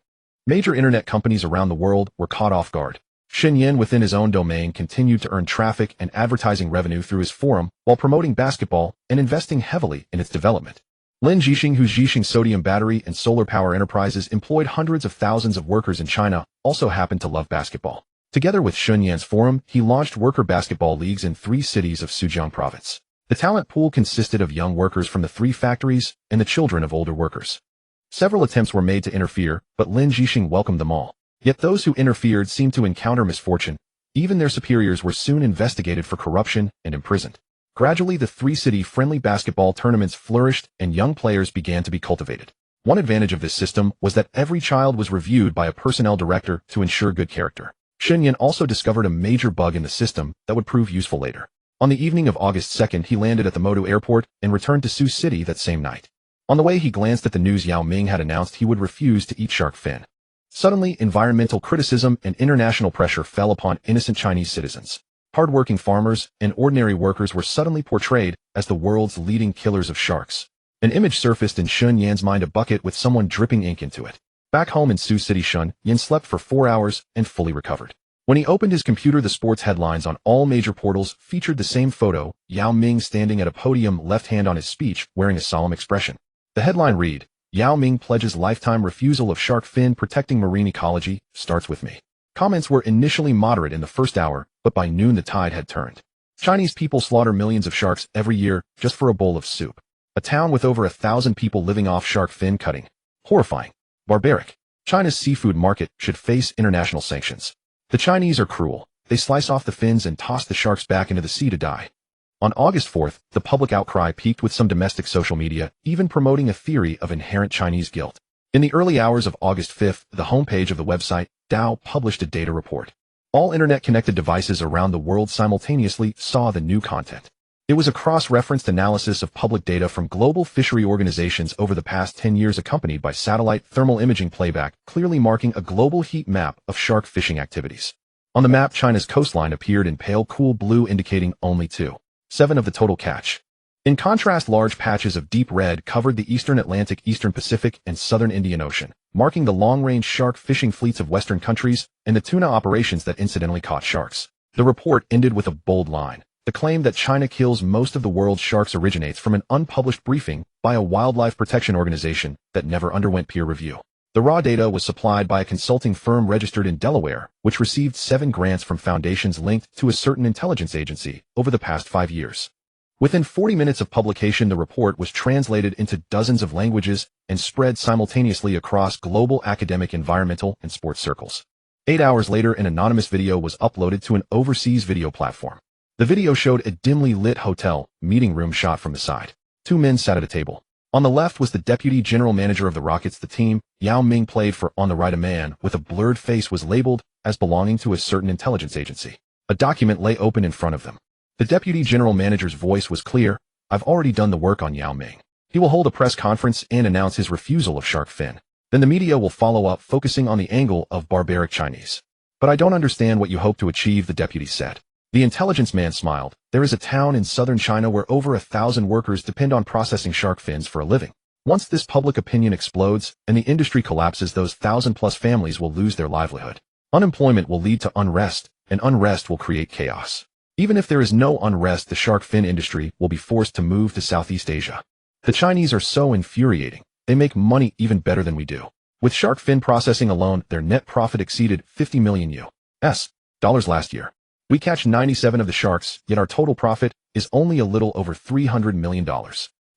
Major internet companies around the world were caught off guard. Shen Yan within his own domain continued to earn traffic and advertising revenue through his forum while promoting basketball and investing heavily in its development. Lin Zhixing, whose Zhixing sodium battery and solar power enterprises employed hundreds of thousands of workers in China, also happened to love basketball. Together with Shen Yan's forum, he launched worker basketball leagues in 3 cities of Zhejiang province. The talent pool consisted of young workers from the 3 factories and the children of older workers. Several attempts were made to interfere, but Lin Zhixing welcomed them all. Yet those who interfered seemed to encounter misfortune. Even their superiors were soon investigated for corruption and imprisoned. Gradually, the 3-city friendly basketball tournaments flourished and young players began to be cultivated. One advantage of this system was that every child was reviewed by a personnel director to ensure good character. Shen Yan also discovered a major bug in the system that would prove useful later. On the evening of August 2nd, he landed at the Modu airport and returned to Sioux City that same night. On the way, he glanced at the news Yao Ming had announced he would refuse to eat shark fin. Suddenly, environmental criticism and international pressure fell upon innocent Chinese citizens. Hard-working farmers and ordinary workers were suddenly portrayed as the world's leading killers of sharks. An image surfaced in Shen Yan's mind, a bucket with someone dripping ink into it. Back home in Sioux City, Shen Yan slept for 4 hours and fully recovered. When he opened his computer, the sports headlines on all major portals featured the same photo, Yao Ming standing at a podium, left hand on his speech, wearing a solemn expression. The headline read, "Yao Ming pledges lifetime refusal of shark fin, protecting marine ecology, starts with me." Comments were initially moderate in the first hour, but by noon the tide had turned. Chinese people slaughter millions of sharks every year just for a bowl of soup. A town with over 1,000 people living off shark fin cutting. Horrifying. Barbaric. China's seafood market should face international sanctions. The Chinese are cruel. They slice off the fins and toss the sharks back into the sea to die. On August 4th, the public outcry peaked with some domestic social media even promoting a theory of inherent Chinese guilt. In the early hours of August 5th, the homepage of the website, Dow, published a data report. All internet-connected devices around the world simultaneously saw the new content. It was a cross-referenced analysis of public data from global fishery organizations over the past 10 years, accompanied by satellite thermal imaging playback, clearly marking a global heat map of shark fishing activities. On the map, China's coastline appeared in pale cool blue, indicating only 2.7% of the total catch. In contrast, large patches of deep red covered the eastern Atlantic, eastern Pacific, and southern Indian Ocean, marking the long-range shark fishing fleets of Western countries and the tuna operations that incidentally caught sharks. The report ended with a bold line. The claim that China kills most of the world's sharks originates from an unpublished briefing by a wildlife protection organization that never underwent peer review. The raw data was supplied by a consulting firm registered in Delaware, which received 7 grants from foundations linked to a certain intelligence agency over the past 5 years. Within 40 minutes of publication, the report was translated into dozens of languages and spread simultaneously across global academic, environmental, and sports circles. 8 hours later, an anonymous video was uploaded to an overseas video platform. The video showed a dimly lit hotel meeting room shot from the side. 2 men sat at a table. On the left was the deputy general manager of the Rockets, the team Yao Ming played for. On the right, a man with a blurred face was labeled as belonging to a certain intelligence agency. A document lay open in front of them. The deputy general manager's voice was clear. "I've already done the work on Yao Ming. He will hold a press conference and announce his refusal of shark fin. Then the media will follow up, focusing on the angle of barbaric Chinese." "But I don't understand what you hope to achieve," the deputy said. The intelligence man smiled. "There is a town in southern China where over 1,000 workers depend on processing shark fins for a living. Once this public opinion explodes and the industry collapses, those 1,000+ families will lose their livelihood. Unemployment will lead to unrest, and unrest will create chaos. Even if there is no unrest, the shark fin industry will be forced to move to Southeast Asia. The Chinese are so infuriating. They make money even better than we do. With shark fin processing alone, their net profit exceeded $50 million US last year. We catch 97 of the sharks, yet our total profit is only a little over $300 million.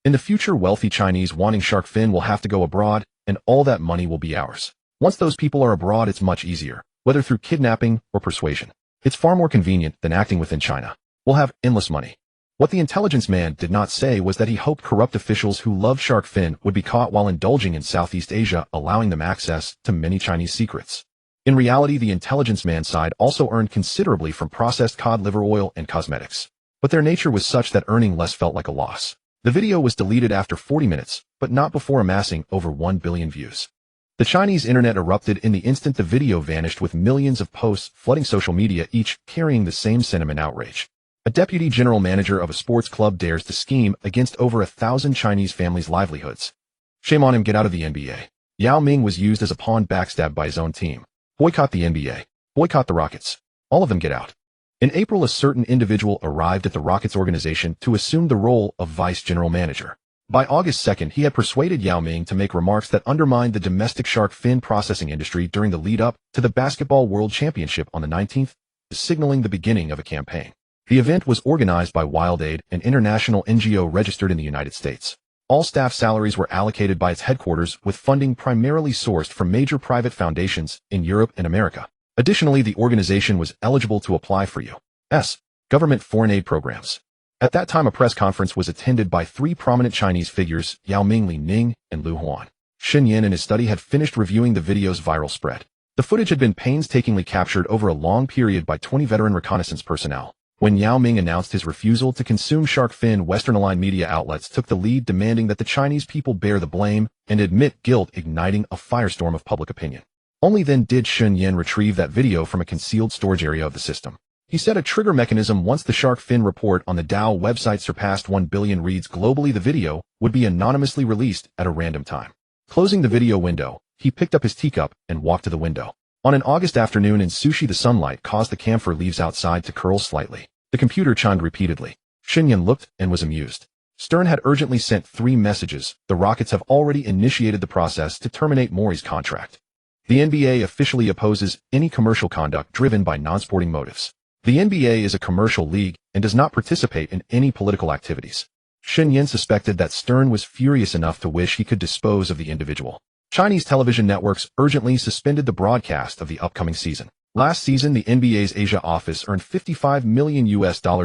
In the future, wealthy Chinese wanting shark fin will have to go abroad, and all that money will be ours. Once those people are abroad, it's much easier, whether through kidnapping or persuasion. It's far more convenient than acting within China. We'll have endless money." What the intelligence man did not say was that he hoped corrupt officials who loved shark fin would be caught while indulging in Southeast Asia, allowing them access to many Chinese secrets. In reality, the intelligence man's side also earned considerably from processed cod liver oil and cosmetics. But their nature was such that earning less felt like a loss. The video was deleted after 40 minutes, but not before amassing over 1 billion views. The Chinese internet erupted in the instant the video vanished, with millions of posts flooding social media, each carrying the same sentiment: outrage. A deputy general manager of a sports club dares to scheme against over 1,000 Chinese families' livelihoods. Shame on him, get out of the NBA. Yao Ming was used as a pawn, backstabbed by his own team. Boycott the NBA. Boycott the Rockets. All of them get out. In April, a certain individual arrived at the Rockets organization to assume the role of vice general manager. By August 2nd, he had persuaded Yao Ming to make remarks that undermined the domestic shark fin processing industry during the lead-up to the Basketball World Championship on the 19th, signaling the beginning of a campaign. The event was organized by WildAid, an international NGO registered in the United States. All staff salaries were allocated by its headquarters, with funding primarily sourced from major private foundations in Europe and America. Additionally, the organization was eligible to apply for U.S. government foreign aid programs. At that time, a press conference was attended by three prominent Chinese figures, Yao Ming, Li Ning, and Lu Huan. Shen Yan and his study had finished reviewing the video's viral spread. The footage had been painstakingly captured over a long period by 20 veteran reconnaissance personnel. When Yao Ming announced his refusal to consume shark fin, Western-aligned media outlets took the lead, demanding that the Chinese people bear the blame and admit guilt, igniting a firestorm of public opinion. Only then did Shen Yan retrieve that video from a concealed storage area of the system. He set a trigger mechanism. Once the shark fin report on the Dow website surpassed 1 billion reads globally, the video would be anonymously released at a random time. Closing the video window, he picked up his teacup and walked to the window. On an August afternoon in Sushi, the sunlight caused the camphor leaves outside to curl slightly. The computer chimed repeatedly. Shen Yan looked and was amused. Stern had urgently sent 3 messages. The Rockets have already initiated the process to terminate Maury's contract. The NBA officially opposes any commercial conduct driven by non-sporting motives. The NBA is a commercial league and does not participate in any political activities. Shen Yan suspected that Stern was furious enough to wish he could dispose of the individual. Chinese television networks urgently suspended the broadcast of the upcoming season. Last season, the NBA's Asia office earned $55 million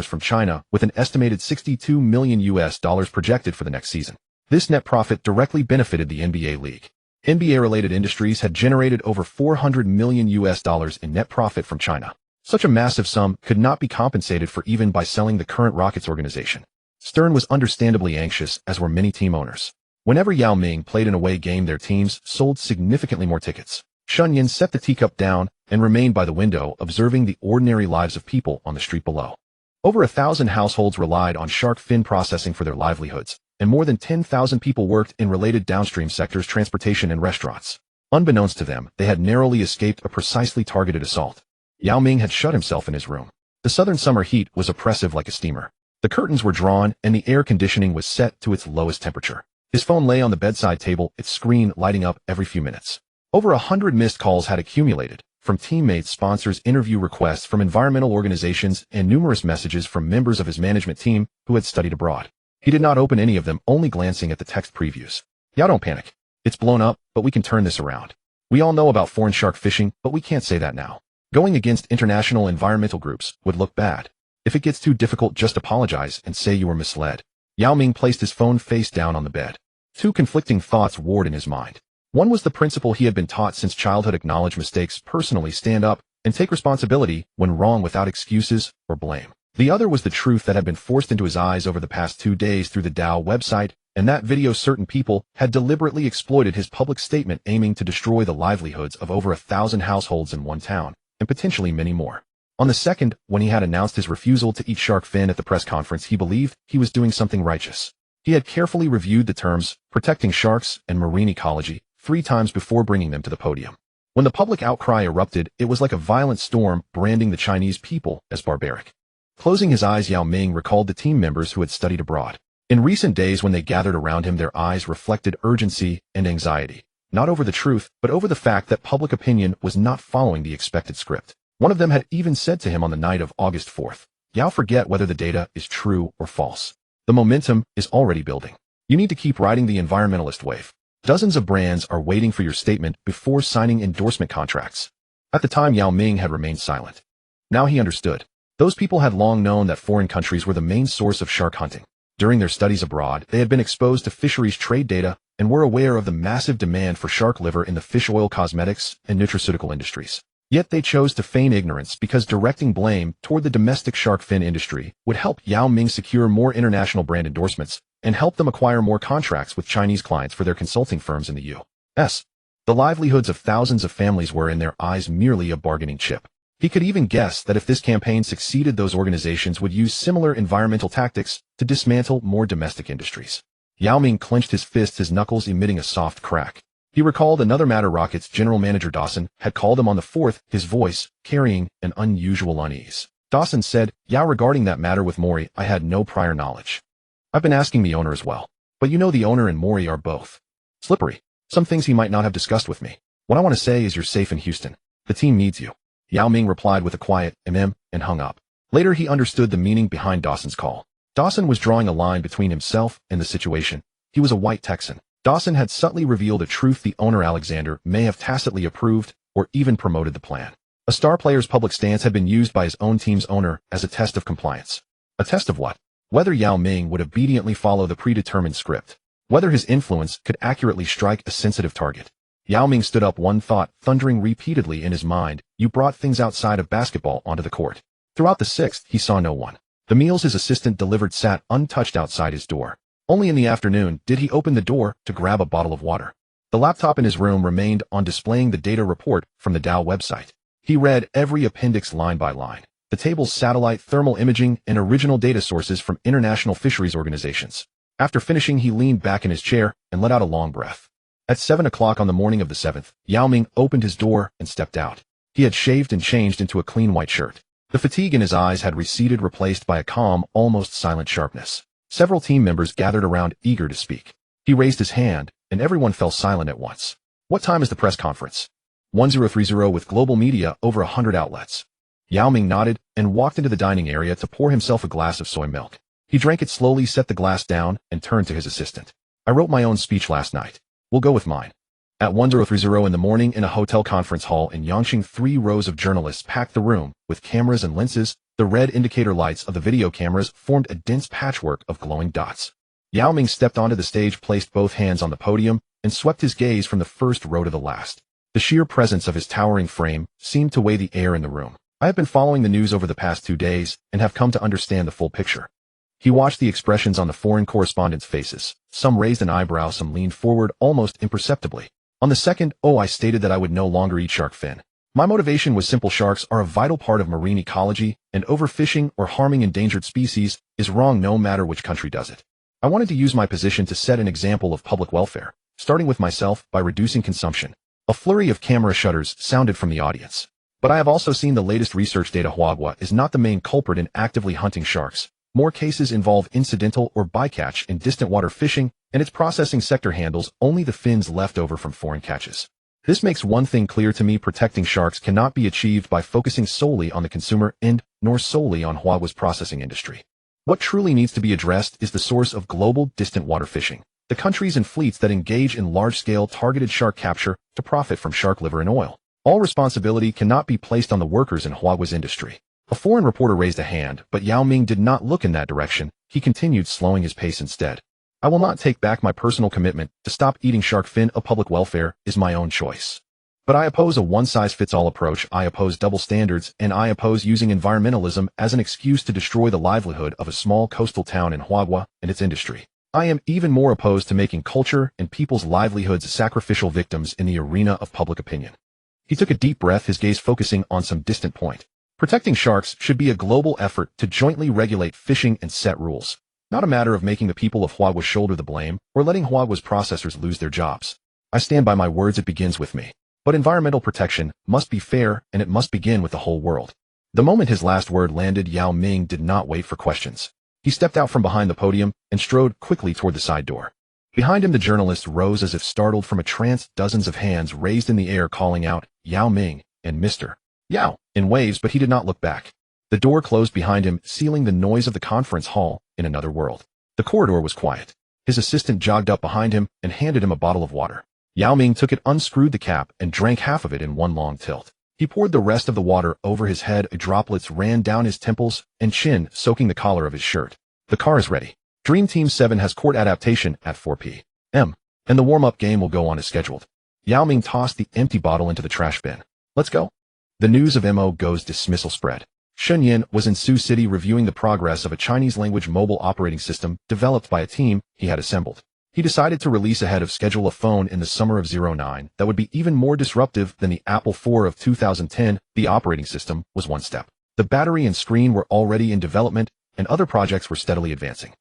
from China, with an estimated $62 million projected for the next season. This net profit directly benefited the NBA league. NBA-related industries had generated over $400 million in net profit from China. Such a massive sum could not be compensated for even by selling the current Rockets organization. Stern was understandably anxious, as were many team owners. Whenever Yao Ming played an away game, their teams sold significantly more tickets. Shen Yan set the teacup down and remained by the window, observing the ordinary lives of people on the street below. Over 1,000 households relied on shark fin processing for their livelihoods, and more than 10,000 people worked in related downstream sectors, transportation and restaurants. Unbeknownst to them, they had narrowly escaped a precisely targeted assault. Yao Ming had shut himself in his room. The southern summer heat was oppressive like a steamer. The curtains were drawn and the air conditioning was set to its lowest temperature. His phone lay on the bedside table, its screen lighting up every few minutes. Over 100 missed calls had accumulated, from teammates, sponsors, interview requests from environmental organizations, and numerous messages from members of his management team who had studied abroad. He did not open any of them, only glancing at the text previews. Yao, don't panic. It's blown up, but we can turn this around. We all know about foreign shark fishing, but we can't say that now. Going against international environmental groups would look bad. If it gets too difficult, just apologize and say you were misled. Yao Ming placed his phone face down on the bed. 2 conflicting thoughts warred in his mind. One was the principle he had been taught since childhood: acknowledge mistakes personally, stand up, and take responsibility when wrong without excuses or blame. The other was the truth that had been forced into his eyes over the past 2 days through the Dow website, and that video. Certain people had deliberately exploited his public statement, aiming to destroy the livelihoods of over 1,000 households in one town, and potentially many more. On the 2nd, when he had announced his refusal to eat shark fin at the press conference, he believed he was doing something righteous. He had carefully reviewed the terms protecting sharks and marine ecology 3 times before bringing them to the podium. When the public outcry erupted, it was like a violent storm, branding the Chinese people as barbaric. Closing his eyes, Yao Ming recalled the team members who had studied abroad. In recent days, when they gathered around him, their eyes reflected urgency and anxiety, not over the truth, but over the fact that public opinion was not following the expected script. One of them had even said to him on the night of August 4th, "Yao, forget whether the data is true or false. The momentum is already building. You need to keep riding the environmentalist wave. Dozens of brands are waiting for your statement before signing endorsement contracts." At the time, Yao Ming had remained silent. Now he understood. Those people had long known that foreign countries were the main source of shark hunting. During their studies abroad, they had been exposed to fisheries trade data and were aware of the massive demand for shark liver in the fish oil, cosmetics, and nutraceutical industries. Yet they chose to feign ignorance, because directing blame toward the domestic shark fin industry would help Yao Ming secure more international brand endorsements and help them acquire more contracts with Chinese clients for their consulting firms in the U.S. The livelihoods of thousands of families were in their eyes merely a bargaining chip. He could even guess that if this campaign succeeded, those organizations would use similar environmental tactics to dismantle more domestic industries. Yao Ming clenched his fists, his knuckles emitting a soft crack. He recalled another matter. Rockets general manager Dawson had called him on the 4th, his voice carrying an unusual unease. Dawson said, "Yeah, regarding that matter with Mori, I had no prior knowledge. I've been asking the owner as well. But you know the owner and Mori are both slippery. Some things he might not have discussed with me. What I want to say is you're safe in Houston. The team needs you." Yao Ming replied with a quiet and hung up. Later he understood the meaning behind Dawson's call. Dawson was drawing a line between himself and the situation. He was a white Texan. Dawson had subtly revealed a truth the owner Alexander may have tacitly approved or even promoted the plan. A star player's public stance had been used by his own team's owner as a test of compliance. A test of what? Whether Yao Ming would obediently follow the predetermined script. Whether his influence could accurately strike a sensitive target. Yao Ming stood up, one thought thundering repeatedly in his mind: you brought things outside of basketball onto the court. Throughout the 6th, he saw no one. The meals his assistant delivered sat untouched outside his door. Only in the afternoon did he open the door to grab a bottle of water. The laptop in his room remained on, displaying the data report from the Dow website. He read every appendix line by line. The table's satellite thermal imaging and original data sources from international fisheries organizations. After finishing, he leaned back in his chair and let out a long breath. At 7 o'clock on the morning of the 7th, Yao Ming opened his door and stepped out. He had shaved and changed into a clean white shirt. The fatigue in his eyes had receded, replaced by a calm, almost silent sharpness. Several team members gathered around, eager to speak. He raised his hand, and everyone fell silent at once. "What time is the press conference?" 1030 with global media, over 100 outlets. Yao Ming nodded and walked into the dining area to pour himself a glass of soy milk. He drank it slowly, set the glass down, and turned to his assistant. "I wrote my own speech last night. We'll go with mine." At 1030 in the morning, in a hotel conference hall in Yangqing, 3 rows of journalists packed the room with cameras and lenses. The red indicator lights of the video cameras formed a dense patchwork of glowing dots. Yao Ming stepped onto the stage, placed both hands on the podium, and swept his gaze from the first row to the last. The sheer presence of his towering frame seemed to weigh the air in the room. "I have been following the news over the past 2 days and have come to understand the full picture." He watched the expressions on the foreign correspondents' faces. Some raised an eyebrow, some leaned forward almost imperceptibly. On the 2nd, I stated that I would no longer eat shark fin. My motivation was simple: sharks are a vital part of marine ecology, and overfishing or harming endangered species is wrong no matter which country does it. I wanted to use my position to set an example of public welfare, starting with myself by reducing consumption. A flurry of camera shutters sounded from the audience. "But I have also seen the latest research data. Huagua is not the main culprit in actively hunting sharks. More cases involve incidental or bycatch in distant water fishing, and its processing sector handles only the fins left over from foreign catches. This makes one thing clear to me: protecting sharks cannot be achieved by focusing solely on the consumer end, nor solely on Huagua's processing industry. What truly needs to be addressed is the source of global distant water fishing, the countries and fleets that engage in large-scale targeted shark capture to profit from shark liver and oil. All responsibility cannot be placed on the workers in Huagua's industry." A foreign reporter raised a hand, but Yao Ming did not look in that direction. He continued, slowing his pace instead. "I will not take back my personal commitment to stop eating shark fin. A public welfare is my own choice. But I oppose a one-size-fits-all approach. I oppose double standards, and I oppose using environmentalism as an excuse to destroy the livelihood of a small coastal town in Huagua and its industry. I am even more opposed to making culture and people's livelihoods sacrificial victims in the arena of public opinion." He took a deep breath, his gaze focusing on some distant point. Protecting sharks should be a global effort to jointly regulate fishing and set rules, not a matter of making the people of Huagua shoulder the blame or letting Huagua's processors lose their jobs. I stand by my words. It begins with me. But environmental protection must be fair, and it must begin with the whole world. The moment his last word landed, Yao Ming did not wait for questions. He stepped out from behind the podium and strode quickly toward the side door. Behind him, the journalists rose as if startled from a trance, dozens of hands raised in the air calling out, "Yao Ming," and "Mr. Yao," in waves, but he did not look back. The door closed behind him, sealing the noise of the conference hall in another world. The corridor was quiet. His assistant jogged up behind him and handed him a bottle of water. Yao Ming took it, unscrewed the cap, and drank half of it in one long tilt. He poured the rest of the water over his head. Droplets ran down his temples and chin, soaking the collar of his shirt. "The car is ready. Dream Team 7 has court adaptation at 4 p.m. and the warm-up game will go on as scheduled." Yao Ming tossed the empty bottle into the trash bin. "Let's go." The news of Mo Go's dismissal spread. Shen Yan was in Sioux City reviewing the progress of a Chinese-language mobile operating system developed by a team he had assembled. He decided to release ahead of schedule a phone in the summer of '09 that would be even more disruptive than the Apple IV of 2010. The operating system was one step. The battery and screen were already in development, and other projects were steadily advancing.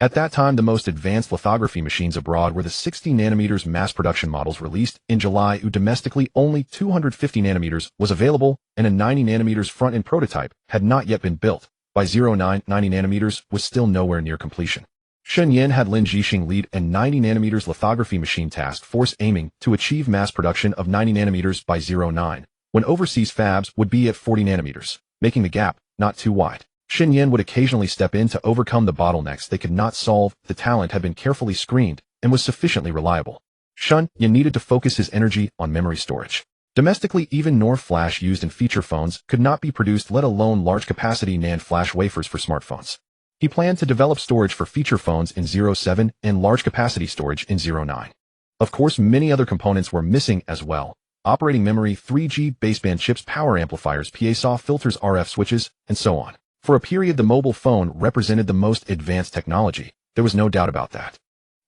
At that time, the most advanced lithography machines abroad were the 60 nanometers mass production models released in July. Domestically, only 250 nanometers was available, and a 90 nanometers front-end prototype had not yet been built. By 09, 90 nanometers was still nowhere near completion. Shen Yan had Lin Jixing lead a 90 nanometers lithography machine task force aiming to achieve mass production of 90 nanometers by 09, when overseas fabs would be at 40 nanometers, making the gap not too wide. Shen Yan would occasionally step in to overcome the bottlenecks they could not solve. The talent had been carefully screened and was sufficiently reliable. Shen Yan needed to focus his energy on memory storage. Domestically, even NOR flash used in feature phones could not be produced, let alone large-capacity NAND flash wafers for smartphones. He planned to develop storage for feature phones in 07 and large-capacity storage in 09. Of course, many other components were missing as well. Operating memory, 3G baseband chips, power amplifiers, PA-SAW filters, RF switches, and so on. For a period, the mobile phone represented the most advanced technology. There was no doubt about that.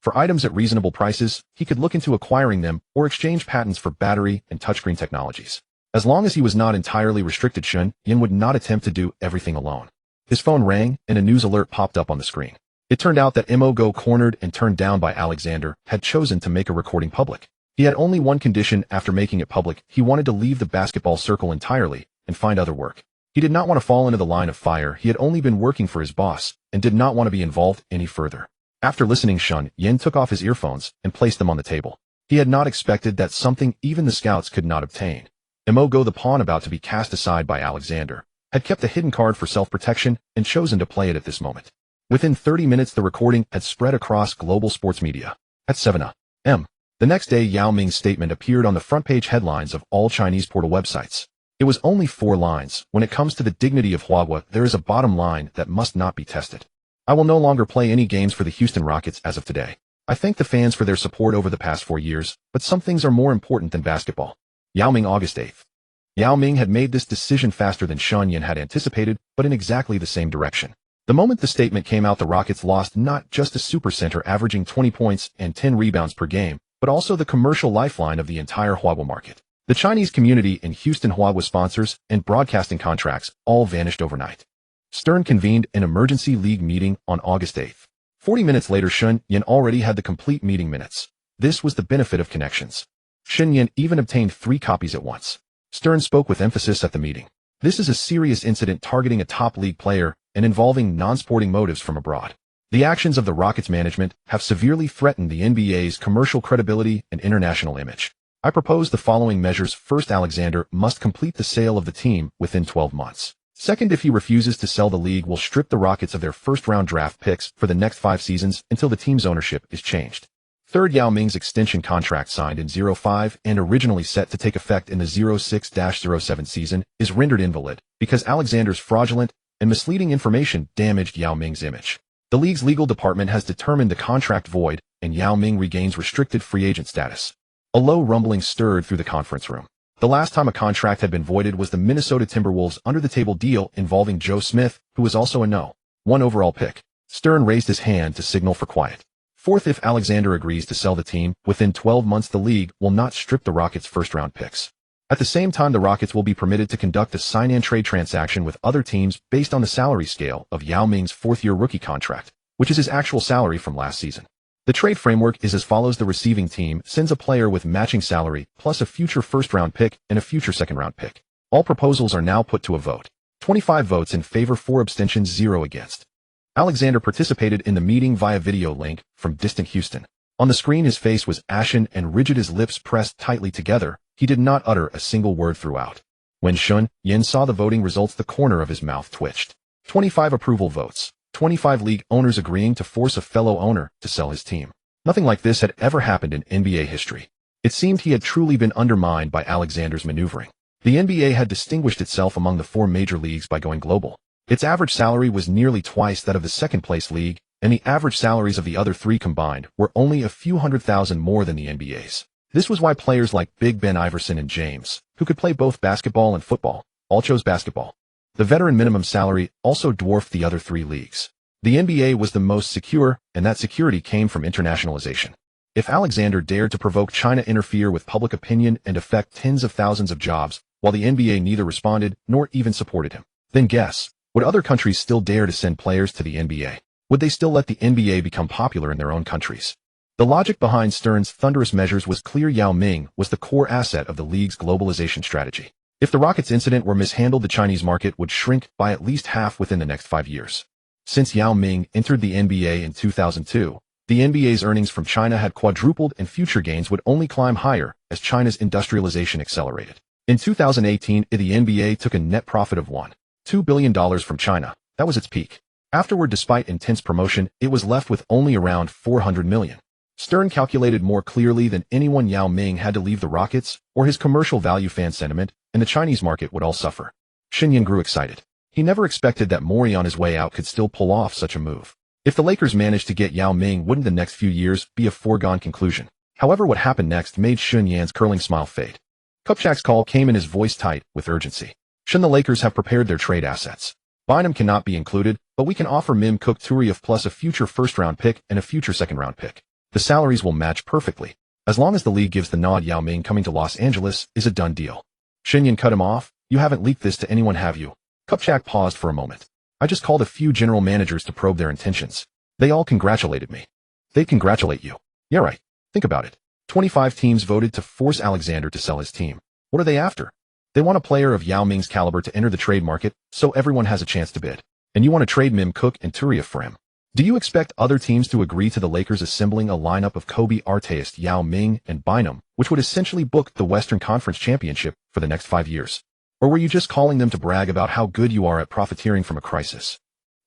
For items at reasonable prices, he could look into acquiring them or exchange patents for battery and touchscreen technologies. As long as he was not entirely restricted, Shen Yan would not attempt to do everything alone. His phone rang, and a news alert popped up on the screen. It turned out that Mo, cornered and turned down by Alexander, had chosen to make a recording public. He had only one condition after making it public. He wanted to leave the basketball circle entirely and find other work. He did not want to fall into the line of fire. He had only been working for his boss and did not want to be involved any further. After listening, Shen Yan took off his earphones and placed them on the table. He had not expected that something even the scouts could not obtain. Mo, the pawn about to be cast aside by Alexander, had kept a hidden card for self-protection and chosen to play it at this moment. Within 30 minutes, the recording had spread across global sports media. At 7 a.m. the next day, Yao Ming's statement appeared on the front-page headlines of all Chinese portal websites. It was only 4 lines. When it comes to the dignity of Huawei, there is a bottom line that must not be tested. I will no longer play any games for the Houston Rockets as of today. I thank the fans for their support over the past 4 years, but some things are more important than basketball. Yao Ming, August 8th. Yao Ming had made this decision faster than Shen Yan had anticipated, but in exactly the same direction. The moment the statement came out, the Rockets lost not just a supercenter averaging 20 points and 10 rebounds per game, but also the commercial lifeline of the entire Huawei market. The Chinese community in Houston, Huawei sponsors, and broadcasting contracts all vanished overnight. Stern convened an emergency league meeting on August 8th. 40 minutes later, Shen Yan already had the complete meeting minutes. This was the benefit of connections. Shen Yan even obtained 3 copies at once. Stern spoke with emphasis at the meeting. This is a serious incident targeting a top league player and involving non-sporting motives from abroad. The actions of the Rockets management have severely threatened the NBA's commercial credibility and international image. I propose the following measures. First, Alexander must complete the sale of the team within 12 months. Second, if he refuses to sell, the league will strip the Rockets of their first-round draft picks for the next 5 seasons until the team's ownership is changed. Third, Yao Ming's extension contract, signed in 05 and originally set to take effect in the 06-07 season, is rendered invalid because Alexander's fraudulent and misleading information damaged Yao Ming's image. The league's legal department has determined the contract void, and Yao Ming regains restricted free agent status. A low rumbling stirred through the conference room. The last time a contract had been voided was the Minnesota Timberwolves under-the-table deal involving Joe Smith, who was also a No. 1 overall pick. Stern raised his hand to signal for quiet. Fourth, if Alexander agrees to sell the team, within 12 months the league will not strip the Rockets' first-round picks. At the same time, the Rockets will be permitted to conduct a sign-and-trade transaction with other teams based on the salary scale of Yao Ming's 4th-year rookie contract, which is his actual salary from last season. The trade framework is as follows. The receiving team sends a player with matching salary, plus a future first-round pick and a future second-round pick. All proposals are now put to a vote. 25 votes in favor, 4 abstentions, 0 against. Alexander participated in the meeting via video link from distant Houston. On the screen, his face was ashen and rigid, his lips pressed tightly together. He did not utter a single word throughout. When Shen Yan saw the voting results, the corner of his mouth twitched. 25 approval votes. 25 league owners agreeing to force a fellow owner to sell his team. Nothing like this had ever happened in NBA history. It seemed he had truly been undermined by Alexander's maneuvering. The NBA had distinguished itself among the 4 major leagues by going global. Its average salary was nearly twice that of the second-place league, and the average salaries of the other 3 combined were only a few $100,000 more than the NBA's. This was why players like Big Ben Iverson and James, who could play both basketball and football, all chose basketball. The veteran minimum salary also dwarfed the other 3 leagues. The NBA was the most secure, and that security came from internationalization. If Alexander dared to provoke China, interfere with public opinion, and affect tens of thousands of jobs, while the NBA neither responded nor even supported him, then guess, would other countries still dare to send players to the NBA? Would they still let the NBA become popular in their own countries? The logic behind Stern's thunderous measures was clear. Yao Ming was the core asset of the league's globalization strategy. If the Rockets incident were mishandled, the Chinese market would shrink by at least half within the next 5 years. Since Yao Ming entered the NBA in 2002, the NBA's earnings from China had quadrupled, and future gains would only climb higher as China's industrialization accelerated. In 2018, the NBA took a net profit of $1.2 billion from China. That was its peak. Afterward, despite intense promotion, it was left with only around $400 million. Stern calculated more clearly than anyone Yao Ming had to leave the Rockets, or his commercial value fan sentiment, and the Chinese market would all suffer. Shen Yan grew excited. He never expected that Mori on his way out could still pull off such a move. If the Lakers managed to get Yao Ming, wouldn't the next few years be a foregone conclusion? However, what happened next made Shen Yan's curling smile fade. Kupchak's call came in, his voice tight with urgency. Shen, the Lakers have prepared their trade assets. Bynum cannot be included, but we can offer Mim Cook Turiev plus a future first-round pick and a future second-round pick. The salaries will match perfectly. As long as the league gives the nod, Yao Ming coming to Los Angeles is a done deal. Shen Yan cut him off. You haven't leaked this to anyone, have you? Kupchak paused for a moment. I just called a few general managers to probe their intentions. They all congratulated me. They'd congratulate you. Yeah, right. Think about it. 25 teams voted to force Alexander to sell his team. What are they after? They want a player of Yao Ming's caliber to enter the trade market, so everyone has a chance to bid. And you want to trade Mim Cook and Turiev for him. Do you expect other teams to agree to the Lakers assembling a lineup of Kobe Bryant, Yao Ming, and Bynum, which would essentially book the Western Conference Championship for the next 5 years? Or were you just calling them to brag about how good you are at profiteering from a crisis?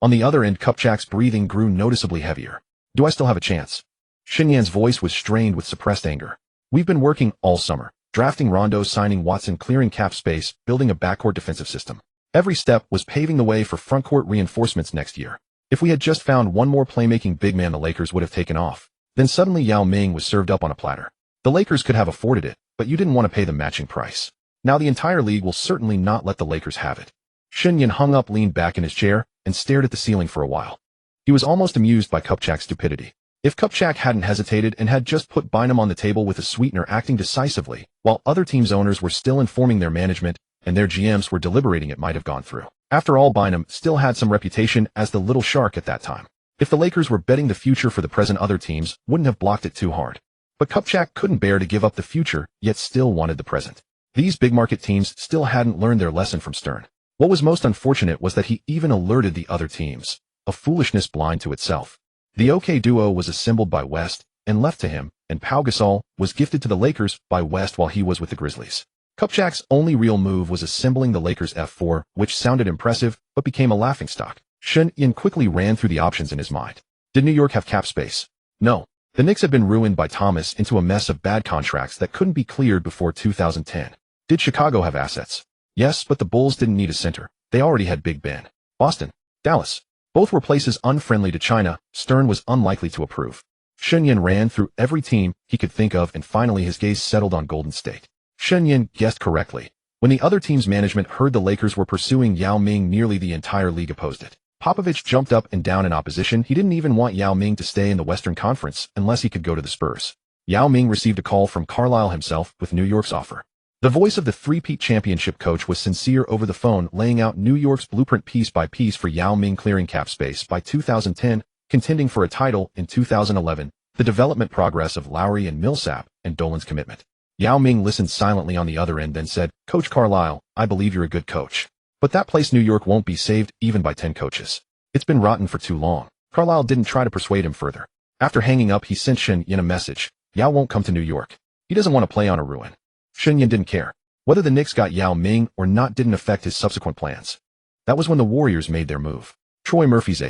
On the other end, Kupchak's breathing grew noticeably heavier. Do I still have a chance? Shen Yan's voice was strained with suppressed anger. We've been working all summer, drafting Rondo, signing Watson, clearing cap space, building a backcourt defensive system. Every step was paving the way for frontcourt reinforcements next year. If we had just found one more playmaking big man, the Lakers would have taken off. Then suddenly Yao Ming was served up on a platter. The Lakers could have afforded it, but you didn't want to pay the matching price. Now the entire league will certainly not let the Lakers have it. Shen Yan hung up, leaned back in his chair, and stared at the ceiling for a while. He was almost amused by Kupchak's stupidity. If Kupchak hadn't hesitated and had just put Bynum on the table with a sweetener, acting decisively, while other teams' owners were still informing their management and their GMs were deliberating, it might have gone through. After all, Bynum still had some reputation as the little shark at that time. If the Lakers were betting the future for the present, other teams wouldn't have blocked it too hard. But Kupchak couldn't bear to give up the future, yet still wanted the present. These big-market teams still hadn't learned their lesson from Stern. What was most unfortunate was that he even alerted the other teams, a foolishness blind to itself. The OK duo was assembled by West and left to him, and Pau Gasol was gifted to the Lakers by West while he was with the Grizzlies. Kupchak's only real move was assembling the Lakers F4, which sounded impressive, but became a laughingstock. Shen Yan quickly ran through the options in his mind. Did New York have cap space? No. The Knicks had been ruined by Thomas into a mess of bad contracts that couldn't be cleared before 2010. Did Chicago have assets? Yes, but the Bulls didn't need a center. They already had Big Ben. Boston, Dallas. Both were places unfriendly to China. Stern was unlikely to approve. Shen Yan ran through every team he could think of, and finally his gaze settled on Golden State. Shen Yan guessed correctly. When the other team's management heard the Lakers were pursuing Yao Ming, nearly the entire league opposed it. Popovich jumped up and down in opposition. He didn't even want Yao Ming to stay in the Western Conference unless he could go to the Spurs. Yao Ming received a call from Carlisle himself with New York's offer. The voice of the three-peat championship coach was sincere over the phone, laying out New York's blueprint piece by piece for Yao Ming, clearing cap space by 2010, contending for a title in 2011, the development progress of Lowry and Millsap, and Dolan's commitment. Yao Ming listened silently on the other end, then said, Coach Carlisle, I believe you're a good coach. But that place New York won't be saved even by 10 coaches. It's been rotten for too long. Carlisle didn't try to persuade him further. After hanging up, he sent Shen Yan a message. Yao won't come to New York. He doesn't want to play on a ruin. Shen Yan didn't care. Whether the Knicks got Yao Ming or not didn't affect his subsequent plans. That was when the Warriors made their move. Troy Murphy's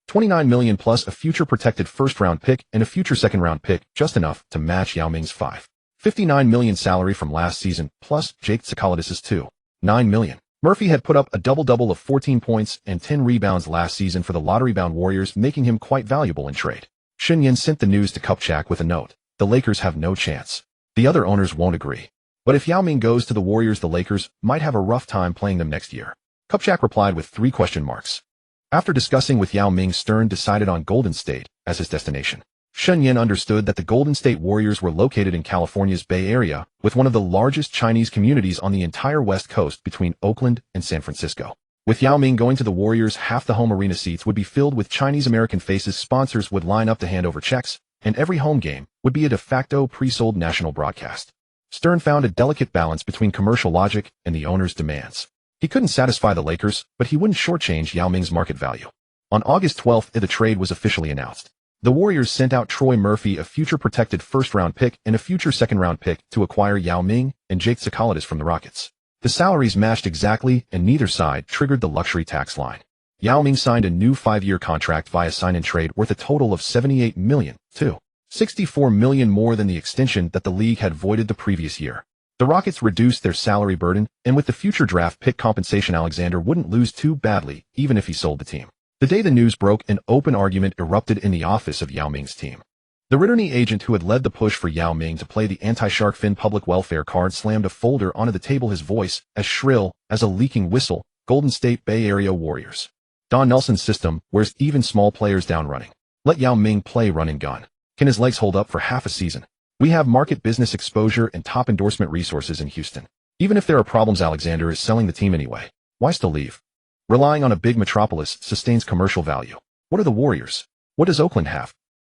$29 million plus a future protected first-round pick and a future second-round pick, just enough to match Yao Ming's $59 million salary from last season, plus Jake Tsakalidis' $9 million. Murphy had put up a double-double of 14 points and 10 rebounds last season for the lottery-bound Warriors, making him quite valuable in trade. Shen Yan sent the news to Kupchak with a note. The Lakers have no chance. The other owners won't agree. But if Yao Ming goes to the Warriors, the Lakers might have a rough time playing them next year. Kupchak replied with 3 question marks. After discussing with Yao Ming, Stern decided on Golden State as his destination. Shen Yan understood that the Golden State Warriors were located in California's Bay Area, with one of the largest Chinese communities on the entire West Coast between Oakland and San Francisco. With Yao Ming going to the Warriors, half the home arena seats would be filled with Chinese-American faces, sponsors would line up to hand over checks, and every home game would be a de facto pre-sold national broadcast. Stern found a delicate balance between commercial logic and the owner's demands. He couldn't satisfy the Lakers, but he wouldn't shortchange Yao Ming's market value. On August 12th, the trade was officially announced. The Warriors sent out Troy Murphy, a future protected first-round pick and a future second-round pick, to acquire Yao Ming and Jake Tsoukalos from the Rockets. The salaries matched exactly, and neither side triggered the luxury tax line. Yao Ming signed a new 5-year contract via sign-and-trade worth a total of $78 million, $64 million more than the extension that the league had voided the previous year. The Rockets reduced their salary burden, and with the future draft pick compensation, Alexander wouldn't lose too badly, even if he sold the team. The day the news broke, an open argument erupted in the office of Yao Ming's team. The Ritterny agent who had led the push for Yao Ming to play the anti-shark fin public welfare card slammed a folder onto the table, his voice as shrill as a leaking whistle. Golden State Bay Area Warriors. Don Nelson's system wears even small players down running. Let Yao Ming play run and gun. Can his legs hold up for half a season? We have market business exposure and top endorsement resources in Houston. Even if there are problems, Alexander is selling the team anyway. Why still leave? Relying on a big metropolis sustains commercial value. What are the Warriors? What does Oakland have?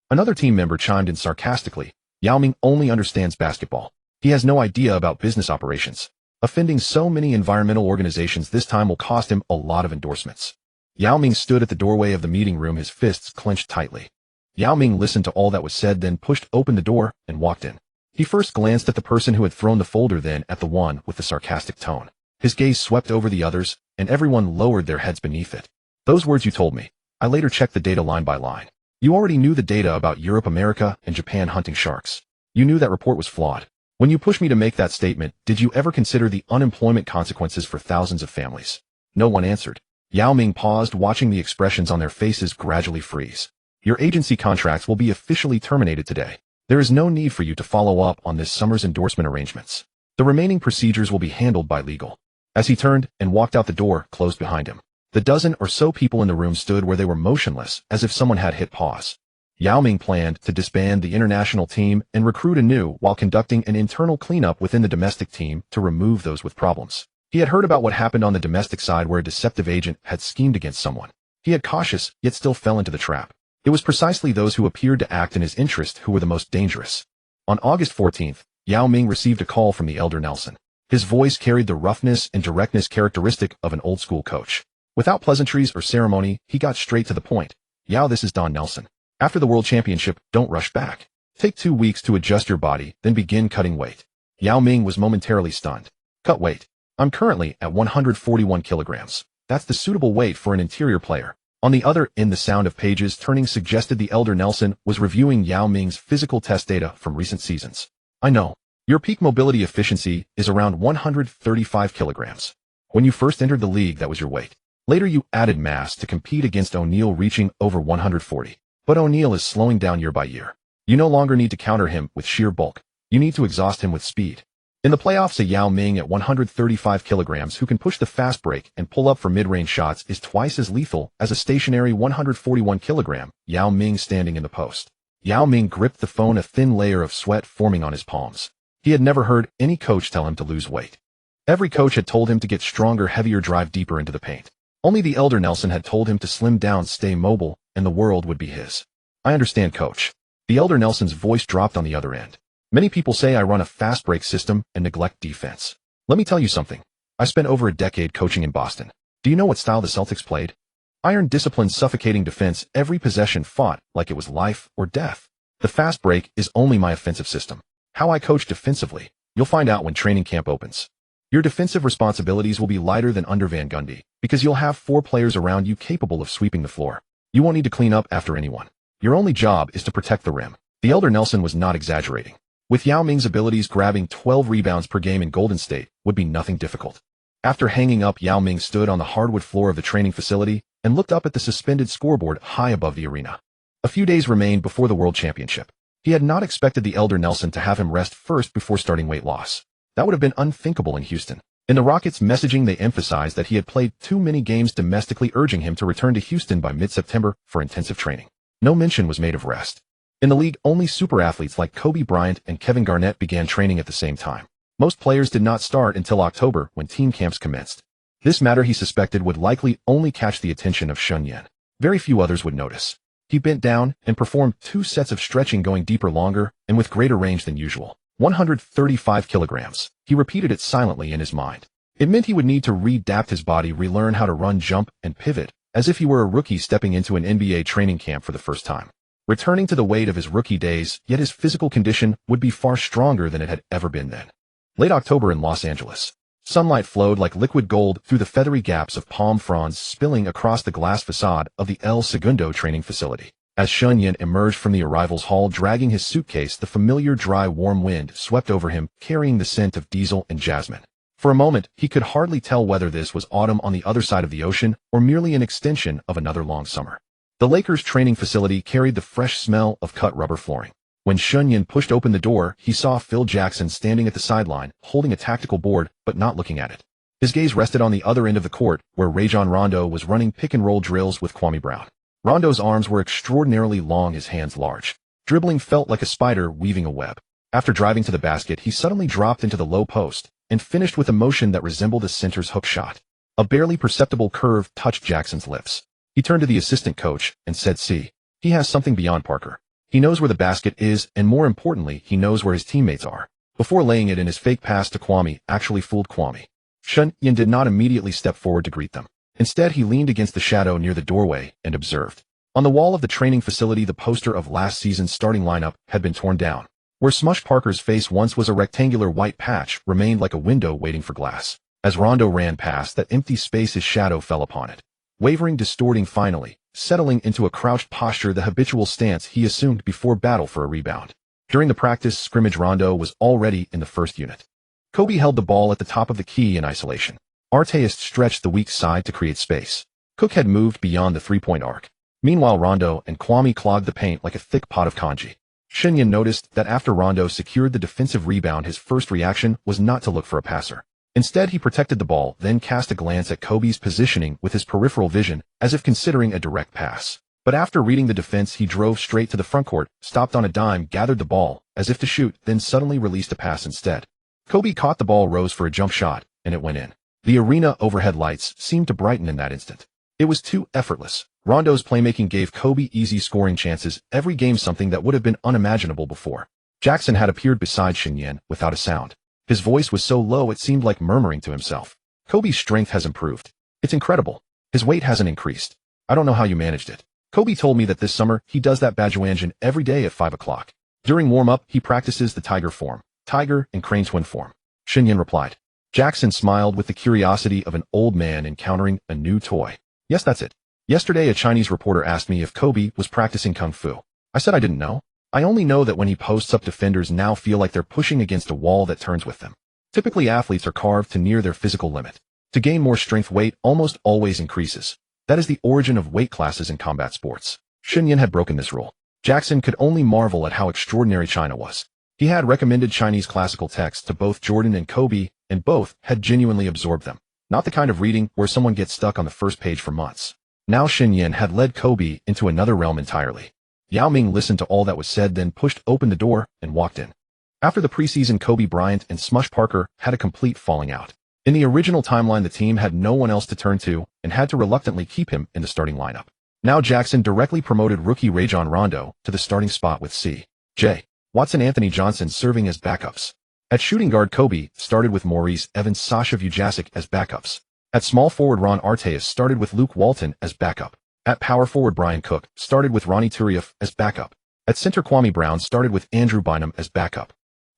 Another team member chimed in sarcastically. Yao Ming only understands basketball. He has no idea about business operations. Offending so many environmental organizations this time will cost him a lot of endorsements. Yao Ming stood at the doorway of the meeting room, his fists clenched tightly. Yao Ming listened to all that was said, then pushed open the door and walked in. He first glanced at the person who had thrown the folder, then at the one with the sarcastic tone. His gaze swept over the others, and everyone lowered their heads beneath it. Those words you told me. I later checked the data line by line. You already knew the data about Europe, America, and Japan hunting sharks. You knew that report was flawed. When you pushed me to make that statement, did you ever consider the unemployment consequences for thousands of families? No one answered. Yao Ming paused, watching the expressions on their faces gradually freeze. Your agency contracts will be officially terminated today. There is no need for you to follow up on this summer's endorsement arrangements. The remaining procedures will be handled by legal. As he turned and walked out, the door closed behind him. The dozen or so people in the room stood where they were, motionless, as if someone had hit pause. Yao Ming planned to disband the international team and recruit anew while conducting an internal cleanup within the domestic team to remove those with problems. He had heard about what happened on the domestic side, where a deceptive agent had schemed against someone. He had cautious, yet still fell into the trap. It was precisely those who appeared to act in his interest who were the most dangerous. On August 14th, Yao Ming received a call from the elder Nelson. His voice carried the roughness and directness characteristic of an old-school coach. Without pleasantries or ceremony, he got straight to the point. Yao, this is Don Nelson. After the World Championship, don't rush back. Take 2 weeks to adjust your body, then begin cutting weight. Yao Ming was momentarily stunned. Cut weight. I'm currently at 141 kilograms. That's the suitable weight for an interior player. On the other end, the sound of pages turning suggested the elder Nelson was reviewing Yao Ming's physical test data from recent seasons. I know. Your peak mobility efficiency is around 135 kilograms. When you first entered the league, that was your weight. Later you added mass to compete against O'Neal, reaching over 140. But O'Neal is slowing down year by year. You no longer need to counter him with sheer bulk. You need to exhaust him with speed. In the playoffs, a Yao Ming at 135 kilograms who can push the fast break and pull up for mid-range shots is twice as lethal as a stationary 141 kilogram Yao Ming standing in the post. Yao Ming gripped the phone, a thin layer of sweat forming on his palms. He had never heard any coach tell him to lose weight. Every coach had told him to get stronger, heavier, drive deeper into the paint. Only the elder Nelson had told him to slim down, stay mobile, and the world would be his. I understand, coach. The elder Nelson's voice dropped on the other end. Many people say I run a fast break system and neglect defense. Let me tell you something. I spent over a decade coaching in Boston. Do you know what style the Celtics played? Iron discipline, suffocating defense, every possession fought like it was life or death. The fast break is only my offensive system. How I coach defensively, you'll find out when training camp opens. Your defensive responsibilities will be lighter than under Van Gundy, because you'll have 4 players around you capable of sweeping the floor. You won't need to clean up after anyone. Your only job is to protect the rim. The elder Nelson was not exaggerating. With Yao Ming's abilities, grabbing 12 rebounds per game in Golden State would be nothing difficult. After hanging up, Yao Ming stood on the hardwood floor of the training facility and looked up at the suspended scoreboard high above the arena. A few days remained before the World Championship. He had not expected the elder Nelson to have him rest first before starting weight loss. That would have been unthinkable in Houston. In the Rockets' messaging, they emphasized that he had played too many games domestically, urging him to return to Houston by mid-September for intensive training. No mention was made of rest. In the league, only super athletes like Kobe Bryant and Kevin Garnett began training at the same time. Most players did not start until October, when team camps commenced. This matter he suspected would likely only catch the attention of Shen Yan. Very few others would notice. He bent down and performed 2 sets of stretching, going deeper, longer, and with greater range than usual. 135 kilograms. He repeated it silently in his mind. It meant he would need to readapt his body, relearn how to run, jump, and pivot, as if he were a rookie stepping into an NBA training camp for the first time. Returning to the weight of his rookie days, yet his physical condition would be far stronger than it had ever been then. Late October in Los Angeles. Sunlight flowed like liquid gold through the feathery gaps of palm fronds, spilling across the glass facade of the El Segundo training facility. As Shen Yan emerged from the arrivals hall dragging his suitcase, the familiar dry, warm wind swept over him, carrying the scent of diesel and jasmine. For a moment, he could hardly tell whether this was autumn on the other side of the ocean or merely an extension of another long summer. The Lakers' training facility carried the fresh smell of cut rubber flooring. When Shen Yan pushed open the door, he saw Phil Jackson standing at the sideline, holding a tactical board, but not looking at it. His gaze rested on the other end of the court, where Rajon Rondo was running pick-and-roll drills with Kwame Brown. Rondo's arms were extraordinarily long, his hands large. Dribbling felt like a spider weaving a web. After driving to the basket, he suddenly dropped into the low post and finished with a motion that resembled a center's hook shot. A barely perceptible curve touched Jackson's lips. He turned to the assistant coach and said, "See, he has something beyond Parker. He knows where the basket is, and more importantly, he knows where his teammates are." Before laying it in, his fake pass to Kwame actually fooled Kwame. Shen Yan did not immediately step forward to greet them. Instead, he leaned against the shadow near the doorway and observed. On the wall of the training facility, the poster of last season's starting lineup had been torn down. Where Smush Parker's face once was, a rectangular white patch remained like a window waiting for glass. As Rondo ran past that empty space, his shadow fell upon it. Wavering, distorting, finally settling into a crouched posture, the habitual stance he assumed before battle for a rebound. During the practice scrimmage, Rondo was already in the first unit. Kobe held the ball at the top of the key in isolation. Artest stretched the weak side to create space. Cook had moved beyond the three-point arc. Meanwhile, Rondo and Kwame clogged the paint like a thick pot of kanji. Shen Yan noticed that after Rondo secured the defensive rebound, his first reaction was not to look for a passer. Instead, he protected the ball, then cast a glance at Kobe's positioning with his peripheral vision, as if considering a direct pass. But after reading the defense, he drove straight to the frontcourt, stopped on a dime, gathered the ball, as if to shoot, then suddenly released a pass instead. Kobe caught the ball, rose for a jump shot, and it went in. The arena overhead lights seemed to brighten in that instant. It was too effortless. Rondo's playmaking gave Kobe easy scoring chances every game, something that would have been unimaginable before. Jackson had appeared beside Shen Yan without a sound. His voice was so low it seemed like murmuring to himself. "Kobe's strength has improved. It's incredible. His weight hasn't increased. I don't know how you managed it. Kobe told me that this summer he does that Dwyane every day at 5 o'clock. During warm-up, he practices the tiger form, tiger and crane twin form." Shen Yan replied. Jackson smiled with the curiosity of an old man encountering a new toy. "Yes, that's it. Yesterday, a Chinese reporter asked me if Kobe was practicing kung fu. I said I didn't know. I only know that when he posts up, defenders now feel like they're pushing against a wall that turns with them. Typically, athletes are carved to near their physical limit. To gain more strength, weight almost always increases. That is the origin of weight classes in combat sports." Shen Yan had broken this rule. Jackson could only marvel at how extraordinary China was. He had recommended Chinese classical texts to both Jordan and Kobe, and both had genuinely absorbed them. Not the kind of reading where someone gets stuck on the first page for months. Now Shen Yan had led Kobe into another realm entirely. Yao Ming listened to all that was said, then pushed open the door and walked in. After the preseason, Kobe Bryant and Smush Parker had a complete falling out. In the original timeline, the team had no one else to turn to and had to reluctantly keep him in the starting lineup. Now Jackson directly promoted rookie Rajon Rondo to the starting spot with C.J. Watson, Anthony Johnson serving as backups. At shooting guard, Kobe started with Maurice Evans, Sasha Vujacic as backups. At small forward, Ron Artest started with Luke Walton as backup. At power forward, Brian Cook started with Ronnie Turioff as backup. At center, Kwame Brown started with Andrew Bynum as backup.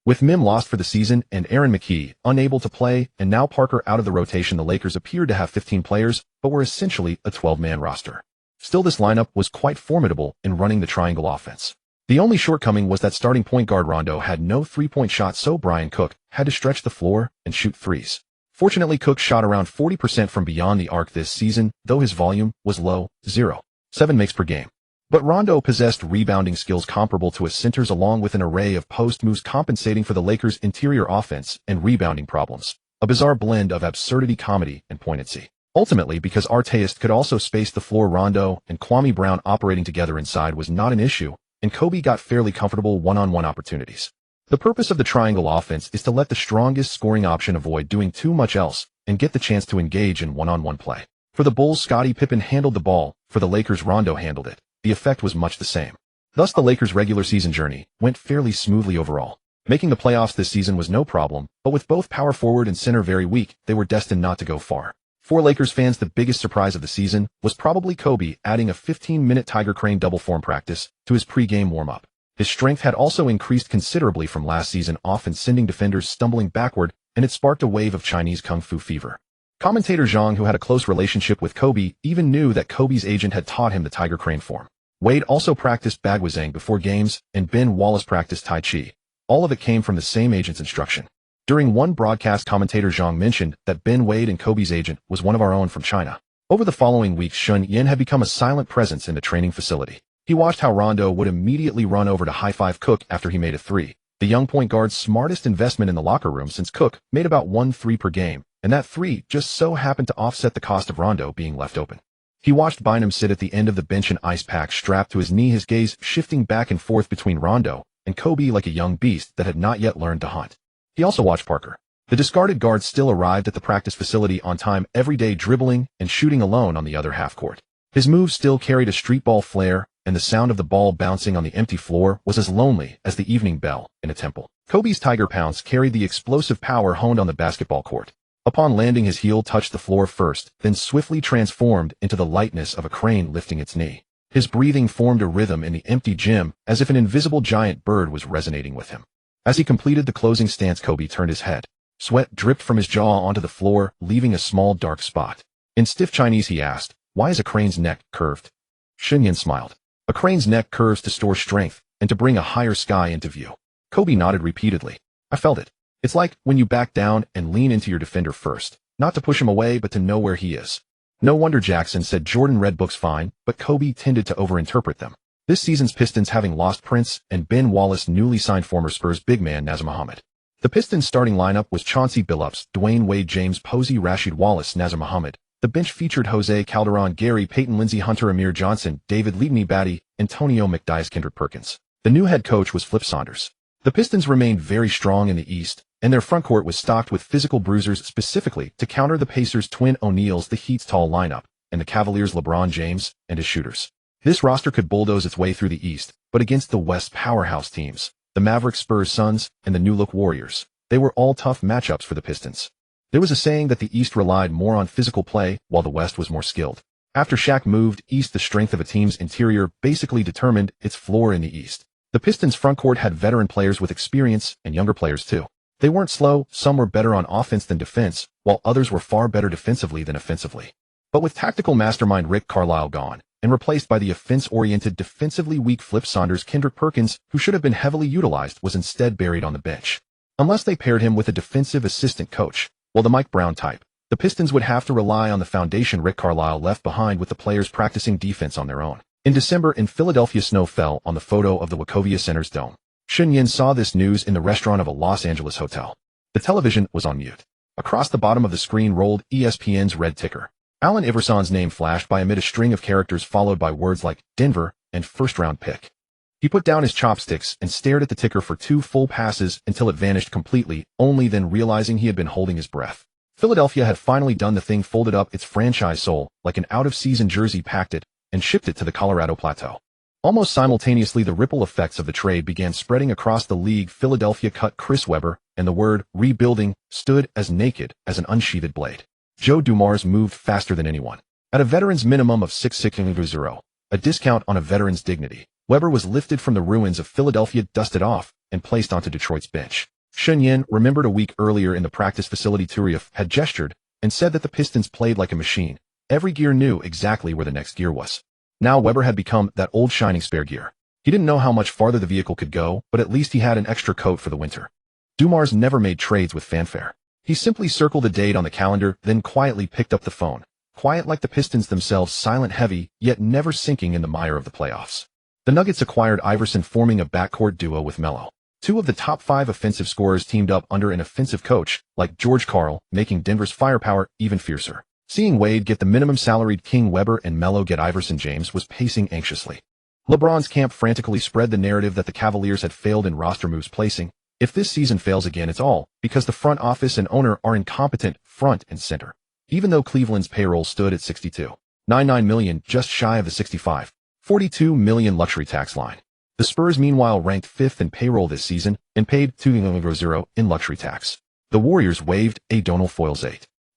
With Mim lost for the season and Aaron McKee unable to play, and now Parker out of the rotation, the Lakers appeared to have 15 players, but were essentially a 12-man roster. Still, this lineup was quite formidable in running the triangle offense. The only shortcoming was that starting point guard Rondo had no three-point shot, so Brian Cook had to stretch the floor and shoot threes. Fortunately, Cook shot around 40% from beyond the arc this season, though his volume was low, 0.7 makes per game. But Rondo possessed rebounding skills comparable to a center's, along with an array of post moves compensating for the Lakers' interior offense and rebounding problems. A bizarre blend of absurdity, comedy, and poignancy. Ultimately, because Artest could also space the floor, Rondo and Kwame Brown operating together inside was not an issue, and Kobe got fairly comfortable one-on-one opportunities. The purpose of the triangle offense is to let the strongest scoring option avoid doing too much else, and get the chance to engage in one-on-one play. For the Bulls, Scottie Pippen handled the ball. For the Lakers, Rondo handled it. The effect was much the same. Thus, the Lakers' regular season journey went fairly smoothly overall. Making the playoffs this season was no problem, but with both power forward and center very weak, they were destined not to go far. For Lakers fans, the biggest surprise of the season was probably Kobe adding a 15-minute Tiger Crane double form practice to his pre-game warm-up. His strength had also increased considerably from last season, often sending defenders stumbling backward, and it sparked a wave of Chinese kung fu fever. Commentator Zhang, who had a close relationship with Kobe, even knew that Kobe's agent had taught him the Tiger Crane form. Wade also practiced Bagwazang before games, and Ben Wallace practiced Tai Chi. All of it came from the same agent's instruction. During one broadcast, commentator Zhang mentioned that Ben Wade and Kobe's agent was one of our own from China. Over the following weeks, Shen Yan had become a silent presence in the training facility. He watched how Rondo would immediately run over to high-five Cook after he made a three. The young point guard's smartest investment in the locker room, since Cook made about 1 3 per game, and that three just so happened to offset the cost of Rondo being left open. He watched Bynum sit at the end of the bench, an ice pack strapped to his knee, his gaze shifting back and forth between Rondo and Kobe like a young beast that had not yet learned to hunt. He also watched Parker. The discarded guard still arrived at the practice facility on time every day, dribbling and shooting alone on the other half court. His moves still carried a street ball flair, and the sound of the ball bouncing on the empty floor was as lonely as the evening bell in a temple. Kobe's Tiger Pounce carried the explosive power honed on the basketball court. Upon landing, his heel touched the floor first, then swiftly transformed into the lightness of a crane lifting its knee. His breathing formed a rhythm in the empty gym, as if an invisible giant bird was resonating with him. As he completed the closing stance, Kobe turned his head. Sweat dripped from his jaw onto the floor, leaving a small dark spot. In stiff Chinese, he asked, "Why is a crane's neck curved?" Shen Yan smiled. "A crane's neck curves to store strength and to bring a higher sky into view." Kobe nodded repeatedly. "I felt it. It's like when you back down and lean into your defender first, not to push him away but to know where he is." No wonder Jackson said Jordan read books fine, but Kobe tended to overinterpret them. This season's Pistons, having lost Prince and Ben Wallace, newly signed former Spurs big man Nazr Mohammed. The Pistons' starting lineup was Chauncey Billups, Dwyane Wade, James Posey, Rasheed Wallace, Nazr Mohammed. The bench featured Jose Calderon, Gary Payton, Lindsey Hunter, Amir Johnson, David Leibney Batty, Antonio McDyess, Kendrick Perkins. The new head coach was Flip Saunders. The Pistons remained very strong in the East, and their frontcourt was stocked with physical bruisers specifically to counter the Pacers' twin O'Neals, the Heat's tall lineup, and the Cavaliers' LeBron James and his shooters. This roster could bulldoze its way through the East, but against the West powerhouse teams, the Mavericks, Spurs, Suns, and the New Look Warriors, they were all tough matchups for the Pistons. There was a saying that the East relied more on physical play, while the West was more skilled. After Shaq moved east, the strength of a team's interior basically determined its floor in the East. The Pistons' frontcourt had veteran players with experience and younger players too. They weren't slow, some were better on offense than defense, while others were far better defensively than offensively. But with tactical mastermind Rick Carlisle gone, and replaced by the offense-oriented, defensively weak Flip Saunders, Kendrick Perkins, who should have been heavily utilized, was instead buried on the bench. Unless they paired him with a defensive assistant coach, well, the Mike Brown type, the Pistons would have to rely on the foundation Rick Carlisle left behind, with the players practicing defense on their own. In December in Philadelphia, snow fell on the photo of the Wachovia Center's dome. Shen Yan saw this news in the restaurant of a Los Angeles hotel. The television was on mute. Across the bottom of the screen rolled ESPN's red ticker. Allen Iverson's name flashed by amid a string of characters followed by words like Denver and first-round pick. He put down his chopsticks and stared at the ticker for 2 full passes until it vanished completely, only then realizing he had been holding his breath. Philadelphia had finally done the thing, folded up its franchise soul like an out-of-season jersey, packed it, and shipped it to the Colorado Plateau. Almost simultaneously, the ripple effects of the trade began spreading across the league. Philadelphia cut Chris Webber, and the word rebuilding stood as naked as an unsheathed blade. Joe Dumars moved faster than anyone. At a veteran's minimum of $6.60, a discount on a veteran's dignity, Webber was lifted from the ruins of Philadelphia, dusted off, and placed onto Detroit's bench. Shen Yan remembered a week earlier in the practice facility, Turiaf had gestured and said that the Pistons played like a machine. Every gear knew exactly where the next gear was. Now Webber had become that old shining spare gear. He didn't know how much farther the vehicle could go, but at least he had an extra coat for the winter. Dumars never made trades with fanfare. He simply circled a date on the calendar, then quietly picked up the phone. Quiet like the Pistons themselves, silent, heavy, yet never sinking in the mire of the playoffs. The Nuggets acquired Iverson, forming a backcourt duo with Melo. 2 of the top 5 offensive scorers teamed up under an offensive coach like George Karl, making Denver's firepower even fiercer. Seeing Wade get the minimum salaried King, Webber and Melo get Iverson, James was pacing anxiously. LeBron's camp frantically spread the narrative that the Cavaliers had failed in roster moves, placing If this season fails again, it's all because the front office and owner are incompetent front and center. Even though Cleveland's payroll stood at $62.99 million, just shy of the $65.42 million luxury tax line. The Spurs, meanwhile, ranked 5th in payroll this season and paid $2.00 in luxury tax. The Warriors waived a Donald Foyle's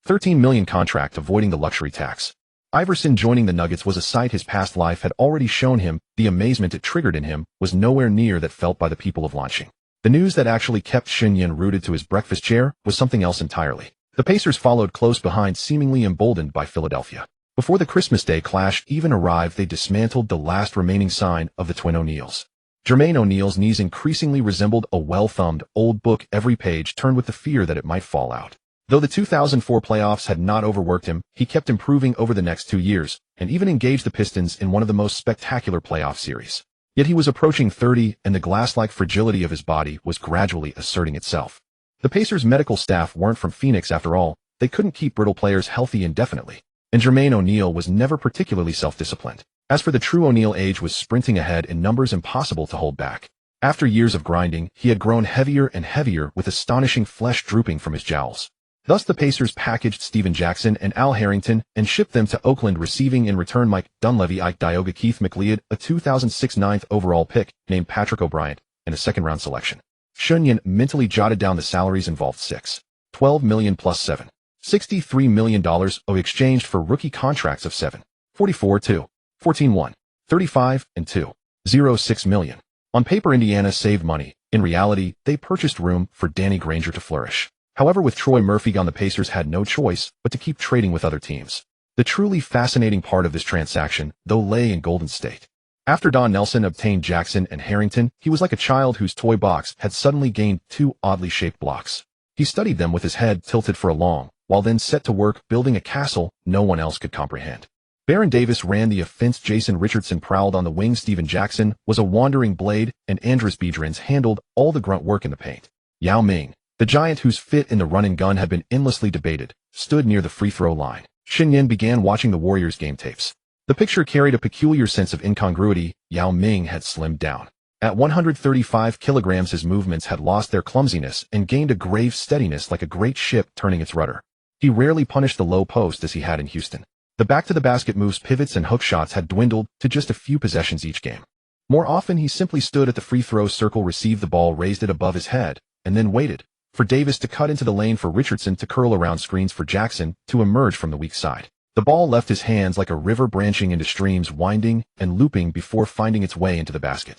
$13 million contract, avoiding the luxury tax. Iverson joining the Nuggets was a sight his past life had already shown him. The amazement it triggered in him was nowhere near that felt by the people of Lansing. The news that actually kept Shen Yan rooted to his breakfast chair was something else entirely. The Pacers followed close behind, seemingly emboldened by Philadelphia. Before the Christmas Day clash even arrived, they dismantled the last remaining sign of the twin O'Neals. Jermaine O'Neal's knees increasingly resembled a well-thumbed old book, every page turned with the fear that it might fall out. Though the 2004 playoffs had not overworked him, he kept improving over the next 2 years, and even engaged the Pistons in one of the most spectacular playoff series. Yet he was approaching 30, and the glass-like fragility of his body was gradually asserting itself. The Pacers' medical staff weren't from Phoenix after all. They couldn't keep brittle players healthy indefinitely. And Jermaine O'Neal was never particularly self-disciplined. As for the true O'Neal, age was sprinting ahead in numbers impossible to hold back. After years of grinding, he had grown heavier and heavier, with astonishing flesh drooping from his jowls. Thus the Pacers packaged Steven Jackson and Al Harrington and shipped them to Oakland, receiving in return Mike Dunleavy, Ike Dioga, Keith McLeod, a 2006 9th overall pick named Patrick O'Bryant, and a second-round selection. Shen Yan mentally jotted down the salaries involved: $12 million plus $63 million exchanged for rookie contracts of $44.2, $14.1, $35, and $2.06 million. On paper, Indiana saved money. In reality, they purchased room for Danny Granger to flourish. However, with Troy Murphy gone, the Pacers had no choice but to keep trading with other teams. The truly fascinating part of this transaction, though, lay in Golden State. After Don Nelson obtained Jackson and Harrington, he was like a child whose toy box had suddenly gained 2 oddly shaped blocks. He studied them with his head tilted for a long while, then set to work building a castle no one else could comprehend. Baron Davis ran the offense, Jason Richardson prowled on the wing, Steven Jackson was a wandering blade, and Andris Biedrins handled all the grunt work in the paint. Yao Ming, the giant whose fit in the run and gun had been endlessly debated, stood near the free throw line. Shen Yan began watching the Warriors' game tapes. The picture carried a peculiar sense of incongruity. Yao Ming had slimmed down. At 135 kilograms, his movements had lost their clumsiness and gained a grave steadiness, like a great ship turning its rudder. He rarely punished the low post as he had in Houston. The back-to-the-basket moves, pivots, and hook shots had dwindled to just a few possessions each game. More often, he simply stood at the free throw circle, received the ball, raised it above his head, and then waited for Davis to cut into the lane, for Richardson to curl around screens, for Jackson to emerge from the weak side. The ball left his hands like a river, branching into streams, winding and looping before finding its way into the basket.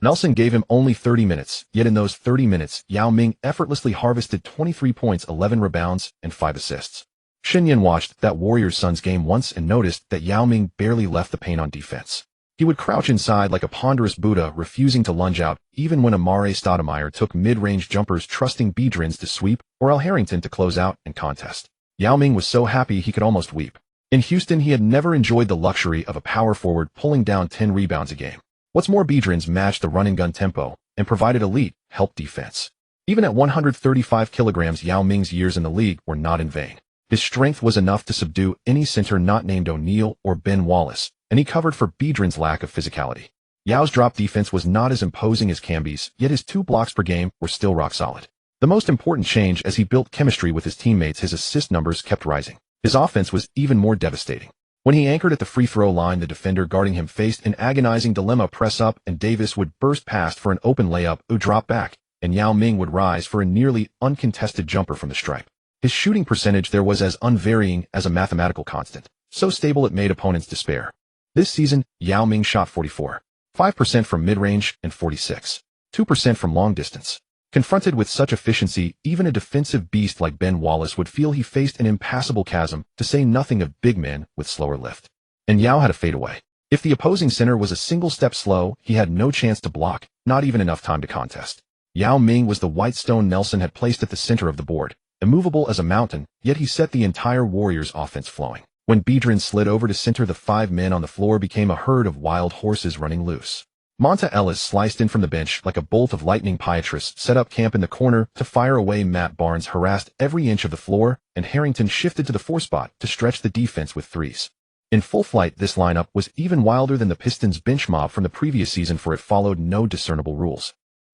Nelson gave him only 30 minutes, yet in those 30 minutes, Yao Ming effortlessly harvested 23 points, 11 rebounds, and 5 assists. Shen Yan watched that Warriors-Suns game once and noticed that Yao Ming barely left the paint on defense. He would crouch inside like a ponderous Buddha, refusing to lunge out, even when Amare Stoudemire took mid-range jumpers, trusting Biedrins to sweep or Al Harrington to close out and contest. Yao Ming was so happy he could almost weep. In Houston, he had never enjoyed the luxury of a power forward pulling down 10 rebounds a game. What's more, Biedrins matched the run-and-gun tempo and provided elite help defense. Even at 135 kilograms, Yao Ming's years in the league were not in vain. His strength was enough to subdue any center not named O'Neal or Ben Wallace, and he covered for Biedrins' lack of physicality. Yao's drop defense was not as imposing as Camby's, yet his 2 blocks per game were still rock solid. The most important change, as he built chemistry with his teammates, his assist numbers kept rising. His offense was even more devastating. When he anchored at the free throw line, the defender guarding him faced an agonizing dilemma: press up, and Davis would burst past for an open layup, or drop back, and Yao Ming would rise for a nearly uncontested jumper from the stripe. His shooting percentage there was as unvarying as a mathematical constant, so stable it made opponents despair. This season, Yao Ming shot 44.5% from mid-range and 46.2% from long distance. Confronted with such efficiency, even a defensive beast like Ben Wallace would feel he faced an impassable chasm, to say nothing of big men with slower lift. And Yao had a fadeaway. If the opposing center was a single step slow, he had no chance to block, not even enough time to contest. Yao Ming was the white stone Nelson had placed at the center of the board. Immovable as a mountain, yet he set the entire Warriors' offense flowing. When Biedrins slid over to center, the 5 men on the floor became a herd of wild horses running loose. Monta Ellis sliced in from the bench like a bolt of lightning. Pietrus set up camp in the corner to fire away. Matt Barnes harassed every inch of the floor, and Harrington shifted to the 4 spot to stretch the defense with threes. In full flight, this lineup was even wilder than the Pistons' bench mob from the previous season, for it followed no discernible rules.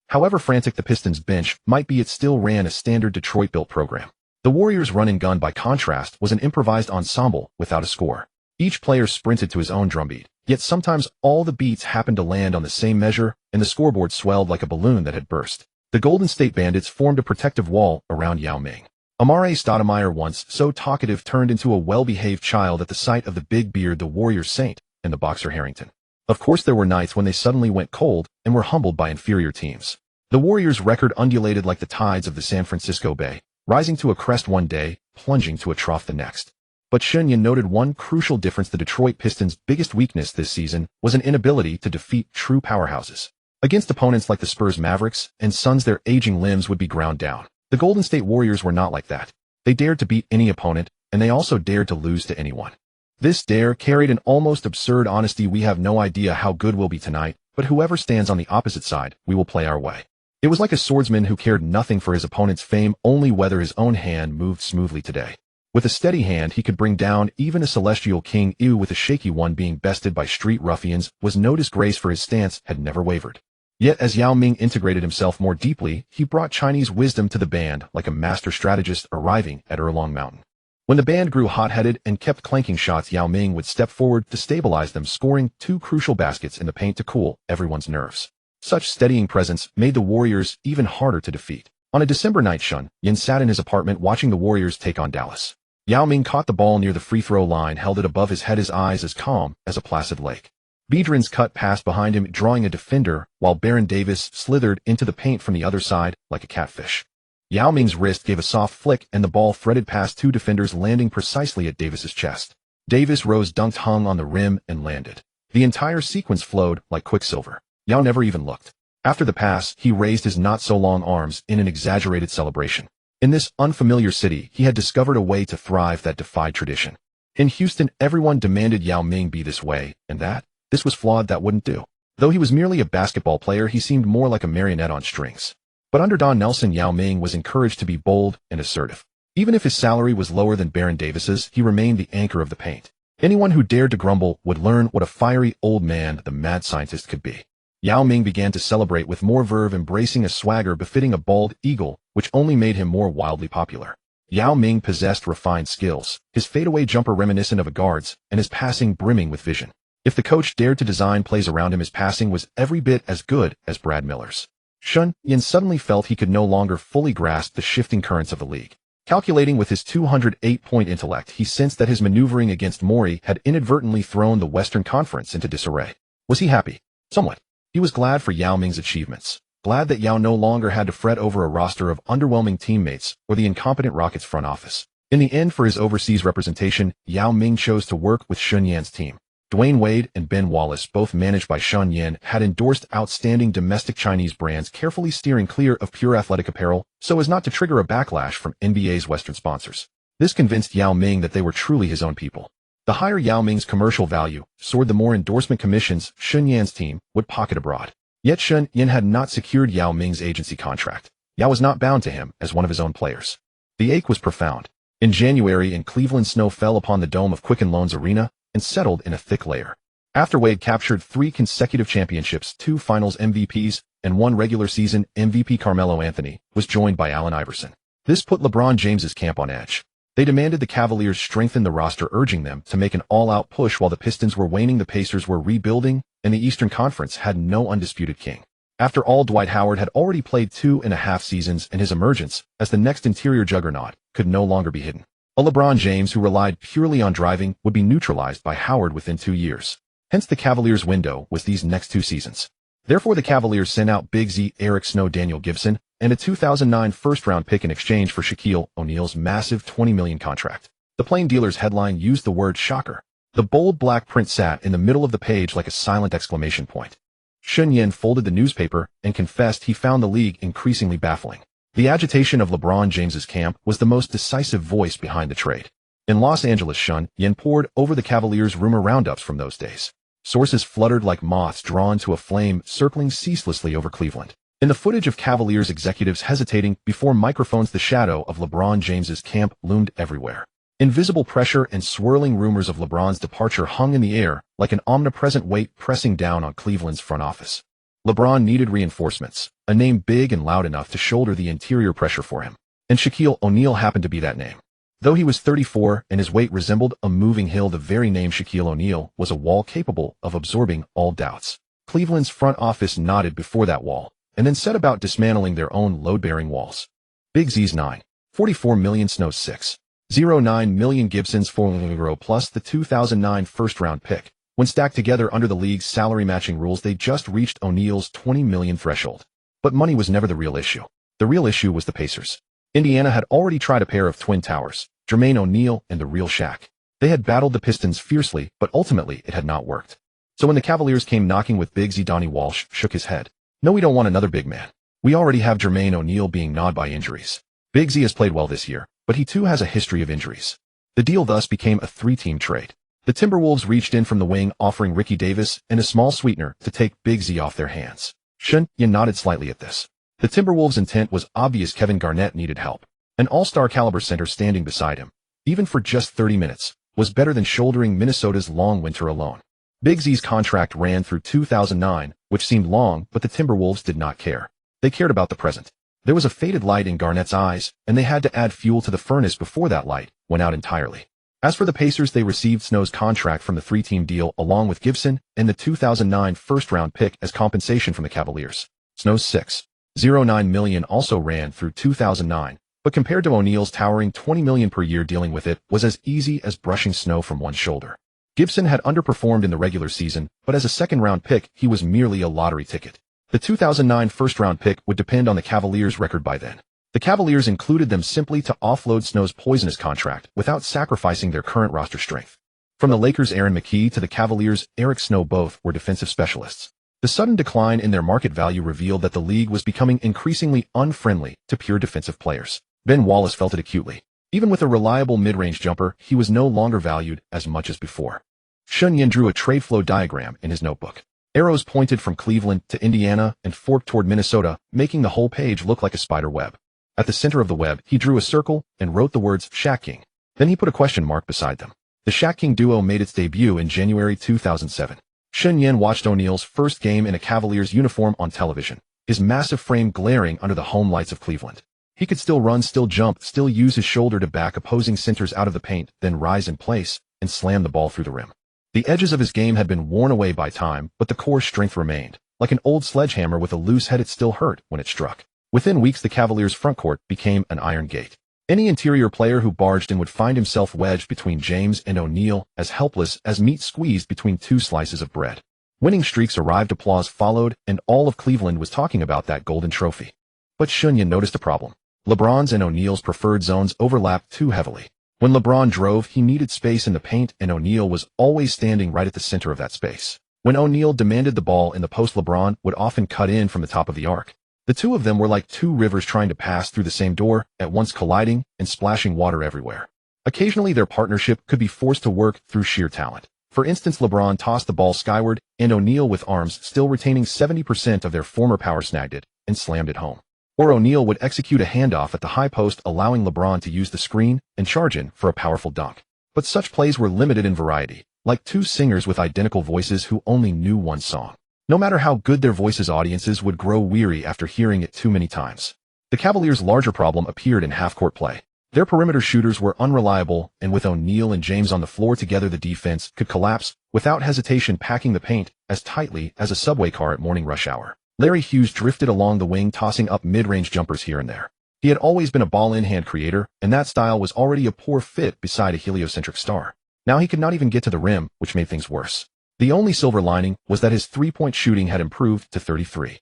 However frantic the Pistons bench might be, it still ran a standard Detroit-built program. The Warriors' run-and-gun, by contrast, was an improvised ensemble without a score. Each player sprinted to his own drumbeat, yet sometimes all the beats happened to land on the same measure, and the scoreboard swelled like a balloon that had burst. The Golden State Bandits formed a protective wall around Yao Ming. Amare Stoudemire, once so talkative, turned into a well-behaved child at the sight of the big beard, the Warriors' saint, and the boxer Harrington. Of course, there were nights when they suddenly went cold and were humbled by inferior teams. The Warriors' record undulated like the tides of the San Francisco Bay, rising to a crest one day, plunging to a trough the next. But Shen Yan noted one crucial difference: the Detroit Pistons' biggest weakness this season was an inability to defeat true powerhouses. Against opponents like the Spurs, Mavericks, and Suns, their aging limbs would be ground down. The Golden State Warriors were not like that. They dared to beat any opponent, and they also dared to lose to anyone. This dare carried an almost absurd honesty: we have no idea how good we'll be tonight, but whoever stands on the opposite side, we will play our way. It was like a swordsman who cared nothing for his opponent's fame, only whether his own hand moved smoothly today. With a steady hand, he could bring down even a celestial king. With a shaky one, being bested by street ruffians was no disgrace, for his stance had never wavered. Yet as Yao Ming integrated himself more deeply, he brought Chinese wisdom to the band, like a master strategist arriving at Erlong Mountain. When the band grew hot-headed and kept clanking shots, Yao Ming would step forward to stabilize them, scoring 2 crucial baskets in the paint to cool everyone's nerves. Such steadying presence made the Warriors even harder to defeat. On a December night, Shen Yan sat in his apartment watching the Warriors take on Dallas. Yao Ming caught the ball near the free-throw line, held it above his head, his eyes as calm as a placid lake. Biedron's cut passed behind him, drawing a defender, while Baron Davis slithered into the paint from the other side like a catfish. Yao Ming's wrist gave a soft flick, and the ball threaded past 2 defenders, landing precisely at Davis's chest. Davis rose, dunked, hung on the rim, and landed. The entire sequence flowed like quicksilver. Yao never even looked. After the pass, he raised his not-so-long arms in an exaggerated celebration. In this unfamiliar city, he had discovered a way to thrive that defied tradition. In Houston, everyone demanded Yao Ming be this way, and that. This was flawed, that wouldn't do. Though he was merely a basketball player, he seemed more like a marionette on strings. But under Don Nelson, Yao Ming was encouraged to be bold and assertive. Even if his salary was lower than Baron Davis's, he remained the anchor of the paint. Anyone who dared to grumble would learn what a fiery old man the mad scientist could be. Yao Ming began to celebrate with more verve, embracing a swagger befitting a bald eagle, which only made him more wildly popular. Yao Ming possessed refined skills, his fadeaway jumper reminiscent of a guard's, and his passing brimming with vision. If the coach dared to design plays around him, his passing was every bit as good as Brad Miller's. Shen Yan suddenly felt he could no longer fully grasp the shifting currents of the league. Calculating with his 208-point intellect, he sensed that his maneuvering against Morey had inadvertently thrown the Western Conference into disarray. Was he happy? Somewhat. He was glad for Yao Ming's achievements, glad that Yao no longer had to fret over a roster of underwhelming teammates or the incompetent Rockets front office. In the end, for his overseas representation, Yao Ming chose to work with Shen Yan's team. Dwyane Wade and Ben Wallace, both managed by Shen Yan, had endorsed outstanding domestic Chinese brands, carefully steering clear of pure athletic apparel so as not to trigger a backlash from NBA's Western sponsors. This convinced Yao Ming that they were truly his own people. The higher Yao Ming's commercial value soared, the more endorsement commissions Shen Yan's team would pocket abroad. Yet Shen Yan had not secured Yao Ming's agency contract. Yao was not bound to him as one of his own players. The ache was profound. In January, in Cleveland, snow fell upon the dome of Quicken Loans Arena and settled in a thick layer. After Wade captured 3 consecutive championships, 2 finals MVPs, and 1 regular season MVP, Carmelo Anthony was joined by Allen Iverson. This put LeBron James's camp on edge. They demanded the Cavaliers strengthen the roster, urging them to make an all-out push. While the Pistons were waning, the Pacers were rebuilding, and the Eastern Conference had no undisputed king. After all, Dwight Howard had already played 2.5 seasons, and his emergence as the next interior juggernaut could no longer be hidden. A LeBron James who relied purely on driving would be neutralized by Howard within 2 years. Hence the Cavaliers' window was these next 2 seasons. Therefore, the Cavaliers sent out Big Z, Eric Snow, Daniel Gibson, and a 2009 first-round pick in exchange for Shaquille O'Neal's massive $20 million contract. The Plain Dealer's headline used the word shocker. The bold black print sat in the middle of the page like a silent exclamation point. Shen Yan folded the newspaper and confessed he found the league increasingly baffling. The agitation of LeBron James's camp was the most decisive voice behind the trade. In Los Angeles, Shen Yan pored over the Cavaliers' rumor roundups from those days. Sources fluttered like moths drawn to a flame, circling ceaselessly over Cleveland. In the footage of Cavaliers executives hesitating before microphones, the shadow of LeBron James's camp loomed everywhere. Invisible pressure and swirling rumors of LeBron's departure hung in the air like an omnipresent weight pressing down on Cleveland's front office. LeBron needed reinforcements, a name big and loud enough to shoulder the interior pressure for him. And Shaquille O'Neal happened to be that name. Though he was 34 and his weight resembled a moving hill, the very name Shaquille O'Neal was a wall capable of absorbing all doubts. Cleveland's front office nodded before that wall, and then set about dismantling their own load-bearing walls. Big Z's 9.44 million, Snow's 6.09 million, Gibson's 4 plus the 2009 first-round pick. When stacked together under the league's salary-matching rules, they just reached O'Neal's $20 million threshold. But money was never the real issue. The real issue was the Pacers. Indiana had already tried a pair of twin towers, Jermaine O'Neal and the real Shaq. They had battled the Pistons fiercely, but ultimately it had not worked. So when the Cavaliers came knocking with Big Z, Donnie Walsh shook his head. No, we don't want another big man. We already have Jermaine O'Neal being gnawed by injuries. Big Z has played well this year, but he too has a history of injuries. The deal thus became a three-team trade. The Timberwolves reached in from the wing, offering Ricky Davis and a small sweetener to take Big Z off their hands. Shen Yan nodded slightly at this. The Timberwolves' intent was obvious. Kevin Garnett needed help. An all-star caliber center standing beside him, even for just 30 minutes, was better than shouldering Minnesota's long winter alone. Big Z's contract ran through 2009, which seemed long, but the Timberwolves did not care. They cared about the present. There was a faded light in Garnett's eyes, and they had to add fuel to the furnace before that light went out entirely. As for the Pacers, they received Snow's contract from the three-team deal along with Gibson and the 2009 first-round pick as compensation from the Cavaliers. Snow's $6.09 million also ran through 2009, but compared to O'Neal's towering $20 million per year, dealing with it was as easy as brushing snow from one's shoulder. Gibson had underperformed in the regular season, but as a second-round pick, he was merely a lottery ticket. The 2009 first-round pick would depend on the Cavaliers' record by then. The Cavaliers included them simply to offload Snow's poisonous contract without sacrificing their current roster strength. From the Lakers' Aaron McKie to the Cavaliers' Eric Snow, both were defensive specialists. The sudden decline in their market value revealed that the league was becoming increasingly unfriendly to pure defensive players. Ben Wallace felt it acutely. Even with a reliable mid-range jumper, he was no longer valued as much as before. Shen Yan drew a trade flow diagram in his notebook. Arrows pointed from Cleveland to Indiana and forked toward Minnesota, making the whole page look like a spider web. At the center of the web, he drew a circle and wrote the words Shaq King. Then he put a question mark beside them. The Shaq King duo made its debut in January 2007. Shen Yan watched O'Neal's first game in a Cavaliers uniform on television, his massive frame glaring under the home lights of Cleveland. He could still run, still jump, still use his shoulder to back opposing centers out of the paint, then rise in place and slam the ball through the rim. The edges of his game had been worn away by time, but the core strength remained. Like an old sledgehammer with a loose head, it still hurt when it struck. Within weeks, the Cavaliers' frontcourt became an iron gate. Any interior player who barged in would find himself wedged between James and O'Neal, as helpless as meat squeezed between two slices of bread. Winning streaks arrived, applause followed, and all of Cleveland was talking about that golden trophy. But Shen Yan noticed a problem. LeBron's and O'Neal's preferred zones overlapped too heavily. When LeBron drove, he needed space in the paint, and O'Neal was always standing right at the center of that space. When O'Neal demanded the ball in the post, LeBron would often cut in from the top of the arc. The two of them were like two rivers trying to pass through the same door, at once colliding and splashing water everywhere. Occasionally, their partnership could be forced to work through sheer talent. For instance, LeBron tossed the ball skyward, and O'Neal, with arms still retaining 70% of their former power, snagged it and slammed it home. Or O'Neal would execute a handoff at the high post, allowing LeBron to use the screen and charge in for a powerful dunk. But such plays were limited in variety, like two singers with identical voices who only knew one song. No matter how good their voices, audiences would grow weary after hearing it too many times. The Cavaliers' larger problem appeared in half-court play. Their perimeter shooters were unreliable, and with O'Neal and James on the floor together, the defense could collapse without hesitation, packing the paint as tightly as a subway car at morning rush hour. Larry Hughes drifted along the wing, tossing up mid-range jumpers here and there. He had always been a ball-in-hand creator, and that style was already a poor fit beside a heliocentric star. Now he could not even get to the rim, which made things worse. The only silver lining was that his three-point shooting had improved to 33%.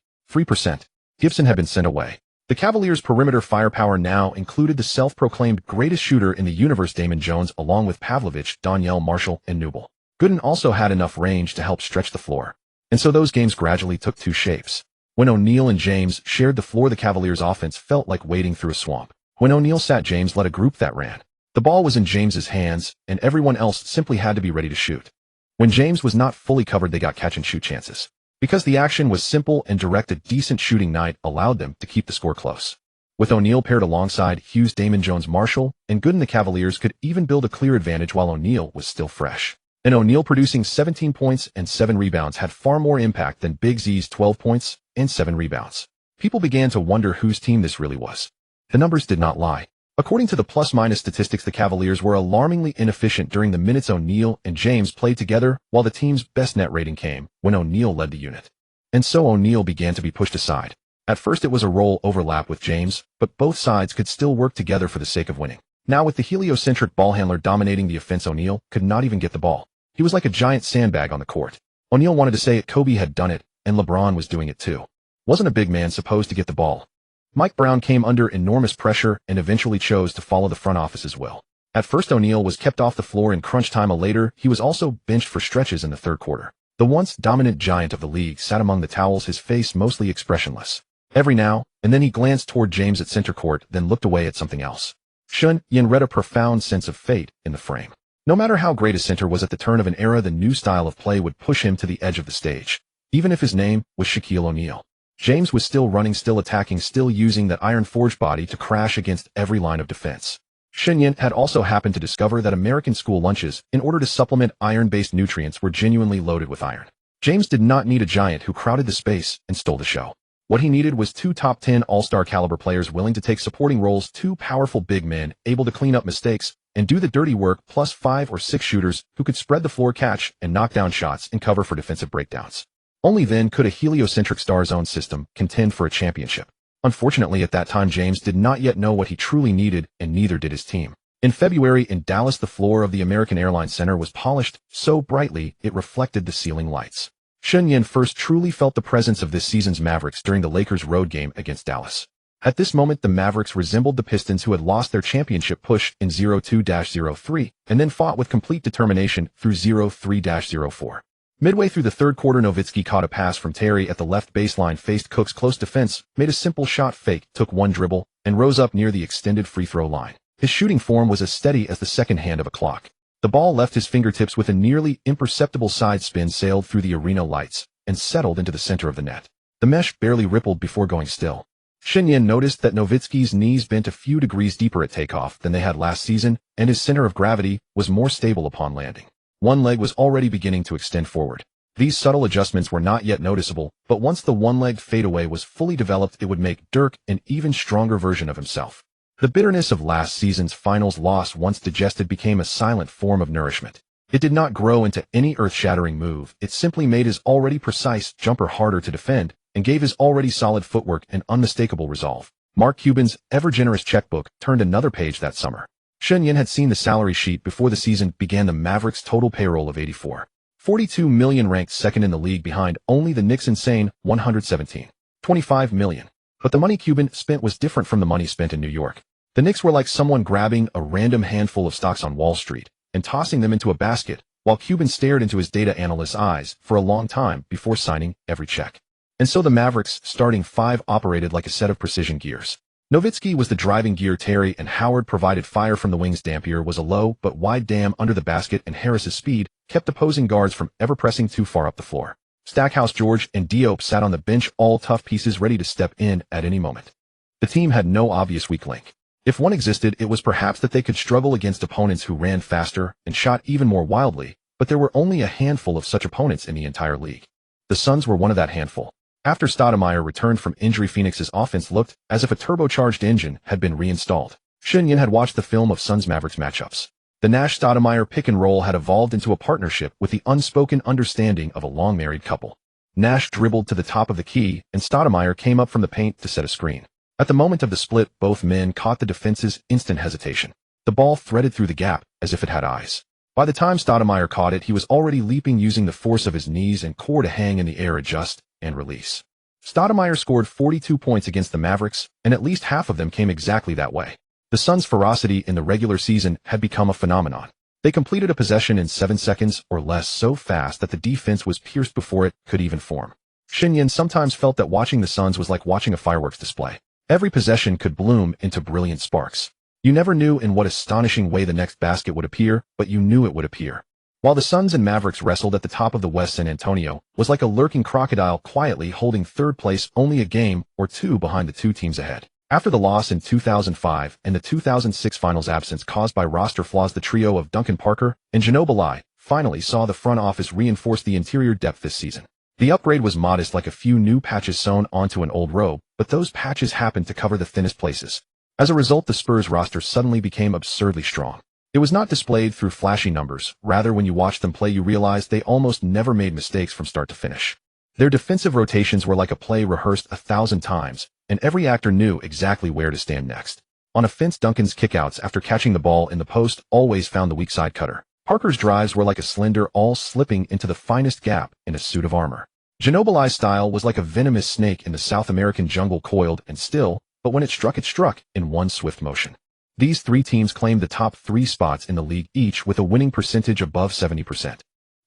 Gibson had been sent away. The Cavaliers' perimeter firepower now included the self-proclaimed greatest shooter in the universe, Damon Jones, along with Pavlovich, Donyell, Marshall, and Newell. Gooden also had enough range to help stretch the floor. And so those games gradually took two shapes. When O'Neal and James shared the floor, the Cavaliers' offense felt like wading through a swamp. When O'Neal sat, James led a group that ran. The ball was in James's hands, and everyone else simply had to be ready to shoot. When James was not fully covered, they got catch-and-shoot chances. Because the action was simple and direct, a decent shooting night allowed them to keep the score close. With O'Neal paired alongside Hughes, Damon Jones, Marshall, and Gooden, the Cavaliers could even build a clear advantage while O'Neal was still fresh. and O'Neal producing 17 points and 7 rebounds had far more impact than Big Z's 12 points and 7 rebounds. People began to wonder whose team this really was. The numbers did not lie. According to the plus-minus statistics, the Cavaliers were alarmingly inefficient during the minutes O'Neal and James played together, while the team's best net rating came when O'Neal led the unit. And so O'Neal began to be pushed aside. At first it was a role overlap with James, but both sides could still work together for the sake of winning. Now with the heliocentric ball handler dominating the offense, O'Neal could not even get the ball. He was like a giant sandbag on the court. O'Neal wanted to say it, Kobe had done it, and LeBron was doing it too. Wasn't a big man supposed to get the ball? Mike Brown came under enormous pressure and eventually chose to follow the front office's will. At first O'Neal was kept off the floor in crunch time. Later, he was also benched for stretches in the third quarter. The once dominant giant of the league sat among the towels, his face mostly expressionless. Every now and then he glanced toward James at center court, then looked away at something else. Shen Yan read a profound sense of fate in the frame. No matter how great a center was at the turn of an era, the new style of play would push him to the edge of the stage. Even if his name was Shaquille O'Neal. James was still running, still attacking, still using that iron-forged body to crash against every line of defense. Shen Yan had also happened to discover that American school lunches, in order to supplement iron-based nutrients, were genuinely loaded with iron. James did not need a giant who crowded the space and stole the show. What he needed was 2 top 10 all-star caliber players willing to take supporting roles, 2 powerful big men able to clean up mistakes and do the dirty work, plus 5 or 6 shooters who could spread the floor, catch and knock down shots, and cover for defensive breakdowns. Only then could a heliocentric star zone system contend for a championship. Unfortunately, at that time, James did not yet know what he truly needed, and neither did his team. In February in Dallas, the floor of the American Airlines Center was polished so brightly it reflected the ceiling lights. Shen Yan first truly felt the presence of this season's Mavericks during the Lakers' road game against Dallas. At this moment, the Mavericks resembled the Pistons, who had lost their championship push in 0-2-03 and then fought with complete determination through 0-3-04. Midway through the third quarter, Nowitzki caught a pass from Terry at the left baseline, faced Cook's close defense, made a simple shot fake, took one dribble, and rose up near the extended free throw line. His shooting form was as steady as the second hand of a clock. The ball left his fingertips with a nearly imperceptible side spin, sailed through the arena lights, and settled into the center of the net. The mesh barely rippled before going still. Shen Yan noticed that Nowitzki's knees bent a few degrees deeper at takeoff than they had last season, and his center of gravity was more stable upon landing. One leg was already beginning to extend forward. These subtle adjustments were not yet noticeable, but once the one-legged fadeaway was fully developed, it would make Dirk an even stronger version of himself. The bitterness of last season's finals loss, once digested, became a silent form of nourishment. It did not grow into any earth-shattering move. It simply made his already precise jumper harder to defend and gave his already solid footwork an unmistakable resolve. Mark Cuban's ever-generous checkbook turned another page that summer. Shen Yan had seen the salary sheet before the season began. The Mavericks' total payroll of $42 million ranked second in the league behind only the Knicks' insane $125 million. But the money Cuban spent was different from the money spent in New York. The Knicks were like someone grabbing a random handful of stocks on Wall Street and tossing them into a basket, while Cuban stared into his data analyst's eyes for a long time before signing every check. And so the Mavericks' starting 5 operated like a set of precision gears. Nowitzki was the driving gear, Terry and Howard provided fire from the wings, Dampier was a low but wide dam under the basket, and Harris's speed kept opposing guards from ever pressing too far up the floor. Stackhouse, George, and Diop sat on the bench, all tough pieces ready to step in at any moment. The team had no obvious weak link. If one existed, it was perhaps that they could struggle against opponents who ran faster and shot even more wildly, but there were only a handful of such opponents in the entire league. The Suns were one of that handful. After Stoudemire returned from injury, Phoenix's offense looked as if a turbocharged engine had been reinstalled. Shen Yan had watched the film of Suns-Mavericks matchups. The Nash-Stoudemire pick and roll had evolved into a partnership with the unspoken understanding of a long-married couple. Nash dribbled to the top of the key, and Stoudemire came up from the paint to set a screen. At the moment of the split, both men caught the defense's instant hesitation. The ball threaded through the gap as if it had eyes. By the time Stoudemire caught it, he was already leaping, using the force of his knees and core to hang in the air, adjust, and release. Stoudemire scored 42 points against the Mavericks, and at least half of them came exactly that way. The Suns' ferocity in the regular season had become a phenomenon. They completed a possession in 7 seconds or less, so fast that the defense was pierced before it could even form. Shen Yan sometimes felt that watching the Suns was like watching a fireworks display. Every possession could bloom into brilliant sparks. You never knew in what astonishing way the next basket would appear, but you knew it would appear. While the Suns and Mavericks wrestled at the top of the West, San Antonio was like a lurking crocodile, quietly holding third place, only a game or two behind the 2 teams ahead. After the loss in 2005 and the 2006 finals absence caused by roster flaws, the trio of Duncan Parker and Ginobili finally saw the front office reinforce the interior depth this season. The upgrade was modest, like a few new patches sewn onto an old robe, but those patches happened to cover the thinnest places. As a result, the Spurs roster suddenly became absurdly strong. It was not displayed through flashy numbers. Rather, when you watched them play, you realized they almost never made mistakes from start to finish. Their defensive rotations were like a play rehearsed 1,000 times, and every actor knew exactly where to stand next. On offense, Duncan's kickouts after catching the ball in the post always found the weak side cutter. Parker's drives were like a slender all slipping into the finest gap in a suit of armor. Ginobili's style was like a venomous snake in the South American jungle, coiled and still, but when it struck in one swift motion. These three teams claimed the top 3 spots in the league, each with a winning percentage above 70%.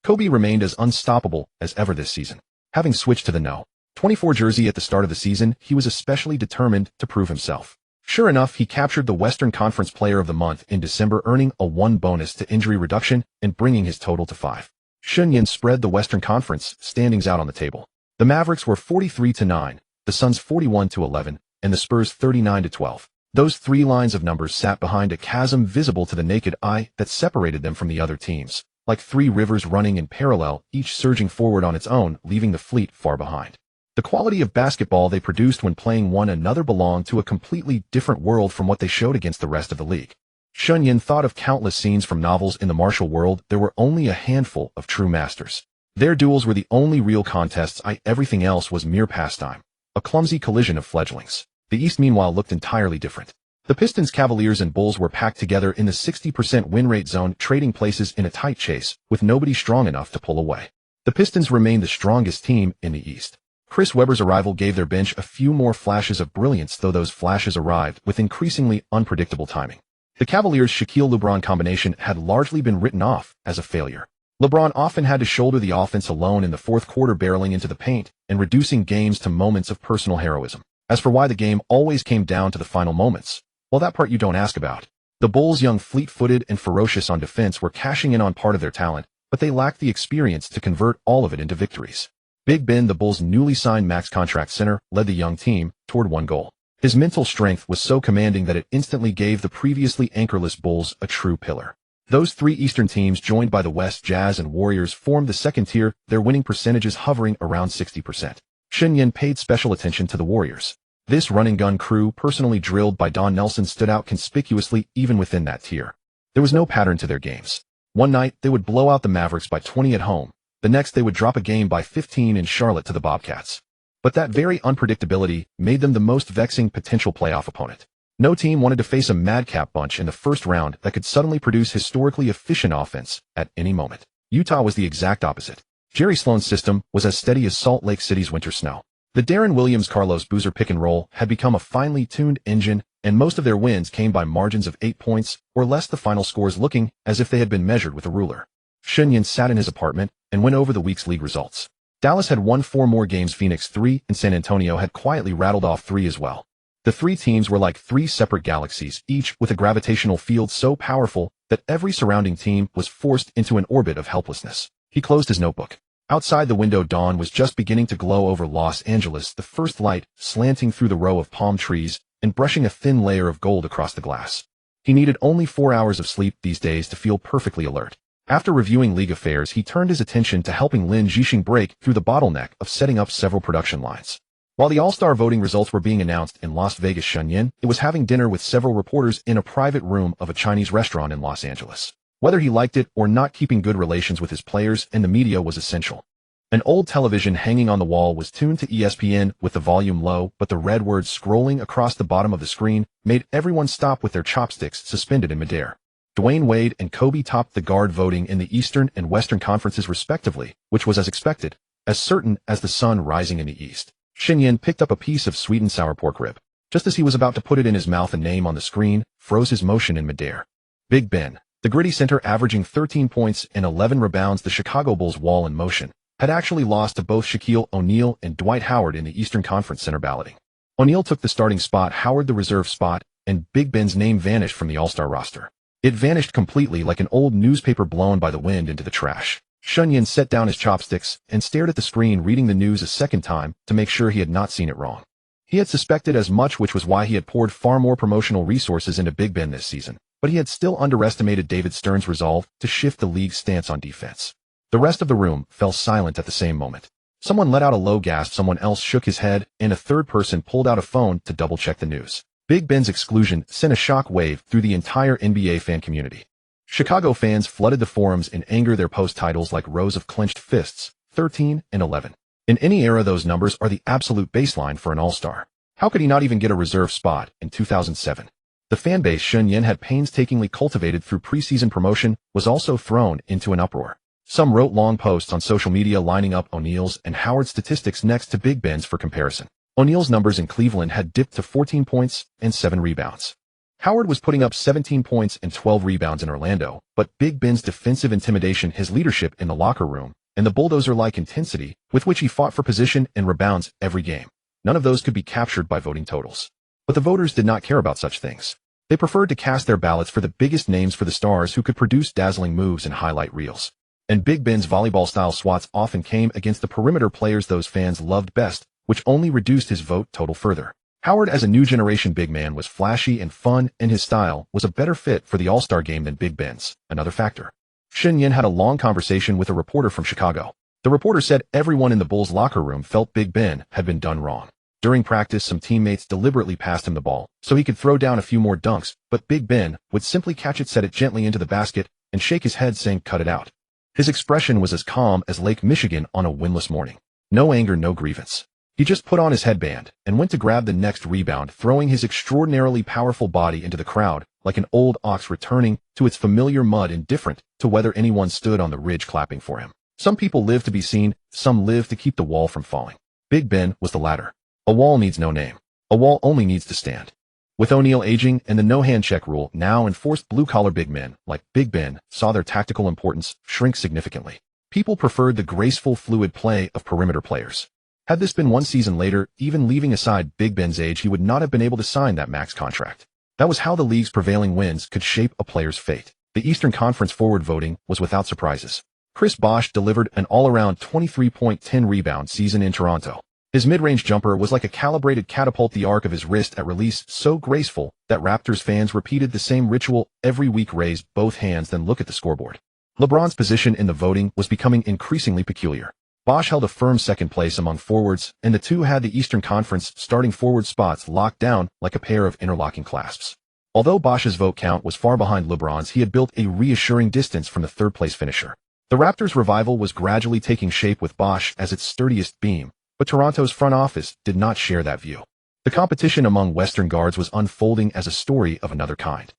Kobe remained as unstoppable as ever this season. Having switched to the No. 24 jersey at the start of the season, he was especially determined to prove himself. Sure enough, he captured the Western Conference Player of the Month in December, earning a 1 bonus to injury reduction and bringing his total to 5. Shen Yan spread the Western Conference standings out on the table. The Mavericks were 43-9, the Suns 41-11, and the Spurs 39-12. Those 3 lines of numbers sat behind a chasm visible to the naked eye that separated them from the other teams, like 3 rivers running in parallel, each surging forward on its own, leaving the fleet far behind. The quality of basketball they produced when playing one another belonged to a completely different world from what they showed against the rest of the league. Shen Yan thought of countless scenes from novels in the martial world. There were only a handful of true masters. Their duels were the only real contests. Everything else was mere pastime, a clumsy collision of fledglings. The East, meanwhile, looked entirely different. The Pistons, Cavaliers, and Bulls were packed together in the 60% win rate zone, trading places in a tight chase, with nobody strong enough to pull away. The Pistons remained the strongest team in the East. Chris Webber's arrival gave their bench a few more flashes of brilliance, though those flashes arrived with increasingly unpredictable timing. The Cavaliers' Shaquille-LeBron combination had largely been written off as a failure. LeBron often had to shoulder the offense alone in the fourth quarter, barreling into the paint and reducing games to moments of personal heroism. As for why the game always came down to the final moments, well, that part you don't ask about. The Bulls, young, fleet-footed, and ferocious on defense, were cashing in on part of their talent, but they lacked the experience to convert all of it into victories. Big Ben, the Bulls' newly signed max contract center, led the young team toward 1 goal. His mental strength was so commanding that it instantly gave the previously anchorless Bulls a true pillar. Those 3 Eastern teams, joined by the West Jazz and Warriors, formed the second tier, their winning percentages hovering around 60%. Shen Yan paid special attention to the Warriors. This run-and-gun crew, personally drilled by Don Nelson, stood out conspicuously even within that tier. There was no pattern to their games. One night, they would blow out the Mavericks by 20 at home. The next, they would drop a game by 15 in Charlotte to the Bobcats. But that very unpredictability made them the most vexing potential playoff opponent. No team wanted to face a madcap bunch in the first round that could suddenly produce historically efficient offense at any moment. Utah was the exact opposite. Jerry Sloan's system was as steady as Salt Lake City's winter snow. The Darren Williams-Carlos Boozer pick and roll had become a finely tuned engine, and most of their wins came by margins of 8 points or less, the final scores looking as if they had been measured with a ruler. Shen Yan sat in his apartment and went over the week's league results. Dallas had won 4 more games, Phoenix 3, and San Antonio had quietly rattled off 3 as well. The 3 teams were like 3 separate galaxies, each with a gravitational field so powerful that every surrounding team was forced into an orbit of helplessness. He closed his notebook. Outside the window, dawn was just beginning to glow over Los Angeles, the first light slanting through the row of palm trees and brushing a thin layer of gold across the glass. He needed only 4 hours of sleep these days to feel perfectly alert. After reviewing league affairs, he turned his attention to helping Lin Zhixing break through the bottleneck of setting up several production lines. While the All-Star voting results were being announced in Las Vegas, Shen Yan was having dinner with several reporters in a private room of a Chinese restaurant in Los Angeles. Whether he liked it or not, keeping good relations with his players and the media was essential. An old television hanging on the wall was tuned to ESPN with the volume low, but the red words scrolling across the bottom of the screen made everyone stop with their chopsticks suspended in midair. Dwyane Wade and Kobe topped the guard voting in the Eastern and Western Conferences respectively, which was as expected, as certain as the sun rising in the East. Shen Yan picked up a piece of sweetened sour pork rib. Just as he was about to put it in his mouth, a name on the screen froze his motion in midair. Big Ben, the gritty center averaging 13 points and 11 rebounds, the Chicago Bulls' wall in motion, had actually lost to both Shaquille O'Neal and Dwight Howard in the Eastern Conference center balloting. O'Neal took the starting spot, Howard the reserve spot, and Big Ben's name vanished from the All-Star roster. It vanished completely, like an old newspaper blown by the wind into the trash. Shen Yan set down his chopsticks and stared at the screen, reading the news a second time to make sure he had not seen it wrong. He had suspected as much, which was why he had poured far more promotional resources into Big Ben this season. but he had still underestimated David Stern's resolve to shift the league's stance on defense. The rest of the room fell silent at the same moment. Someone let out a low gasp, someone else shook his head, and a third person pulled out a phone to double-check the news. Big Ben's exclusion sent a shock wave through the entire NBA fan community. Chicago fans flooded the forums in anger, their post titles like rows of clenched fists, 13 and 11. In any era, those numbers are the absolute baseline for an all-star. How could he not even get a reserve spot in 2007? The fanbase Shen Yan had painstakingly cultivated through preseason promotion was also thrown into an uproar. Some wrote long posts on social media lining up O'Neal's and Howard's statistics next to Big Ben's for comparison. O'Neal's numbers in Cleveland had dipped to 14 points and 7 rebounds. Howard was putting up 17 points and 12 rebounds in Orlando, but Big Ben's defensive intimidation, his leadership in the locker room, and the bulldozer-like intensity with which he fought for position and rebounds every game, none of those could be captured by voting totals. But the voters did not care about such things. They preferred to cast their ballots for the biggest names, for the stars who could produce dazzling moves and highlight reels. And Big Ben's volleyball-style swats often came against the perimeter players those fans loved best, which only reduced his vote total further. Howard, as a new generation big man, was flashy and fun, and his style was a better fit for the All-Star game than Big Ben's, another factor. Shen Yan had a long conversation with a reporter from Chicago. The reporter said everyone in the Bulls' locker room felt Big Ben had been done wrong. During practice, some teammates deliberately passed him the ball so he could throw down a few more dunks, but Big Ben would simply catch it, set it gently into the basket, and shake his head saying, "Cut it out." His expression was as calm as Lake Michigan on a windless morning. No anger, no grievance. He just put on his headband and went to grab the next rebound, throwing his extraordinarily powerful body into the crowd like an old ox returning to its familiar mud, indifferent to whether anyone stood on the ridge clapping for him. Some people live to be seen, some live to keep the wall from falling. Big Ben was the latter. A wall needs no name. A wall only needs to stand. With O'Neal aging and the no-hand check rule now enforced, blue-collar big men like Big Ben saw their tactical importance shrink significantly. People preferred the graceful, fluid play of perimeter players. Had this been one season later, even leaving aside Big Ben's age, he would not have been able to sign that max contract. That was how the league's prevailing winds could shape a player's fate. The Eastern Conference forward voting was without surprises. Chris Bosh delivered an all-around 23-point, 10-rebound season in Toronto. His mid-range jumper was like a calibrated catapult, the arc of his wrist at release so graceful that Raptors fans repeated the same ritual every week: raise both hands, then look at the scoreboard. LeBron's position in the voting was becoming increasingly peculiar. Bosh held a firm second place among forwards, and the two had the Eastern Conference starting forward spots locked down like a pair of interlocking clasps. Although Bosh's vote count was far behind LeBron's, he had built a reassuring distance from the third-place finisher. The Raptors' revival was gradually taking shape with Bosh as its sturdiest beam, but Toronto's front office did not share that view. The competition among Western guards was unfolding as a story of another kind.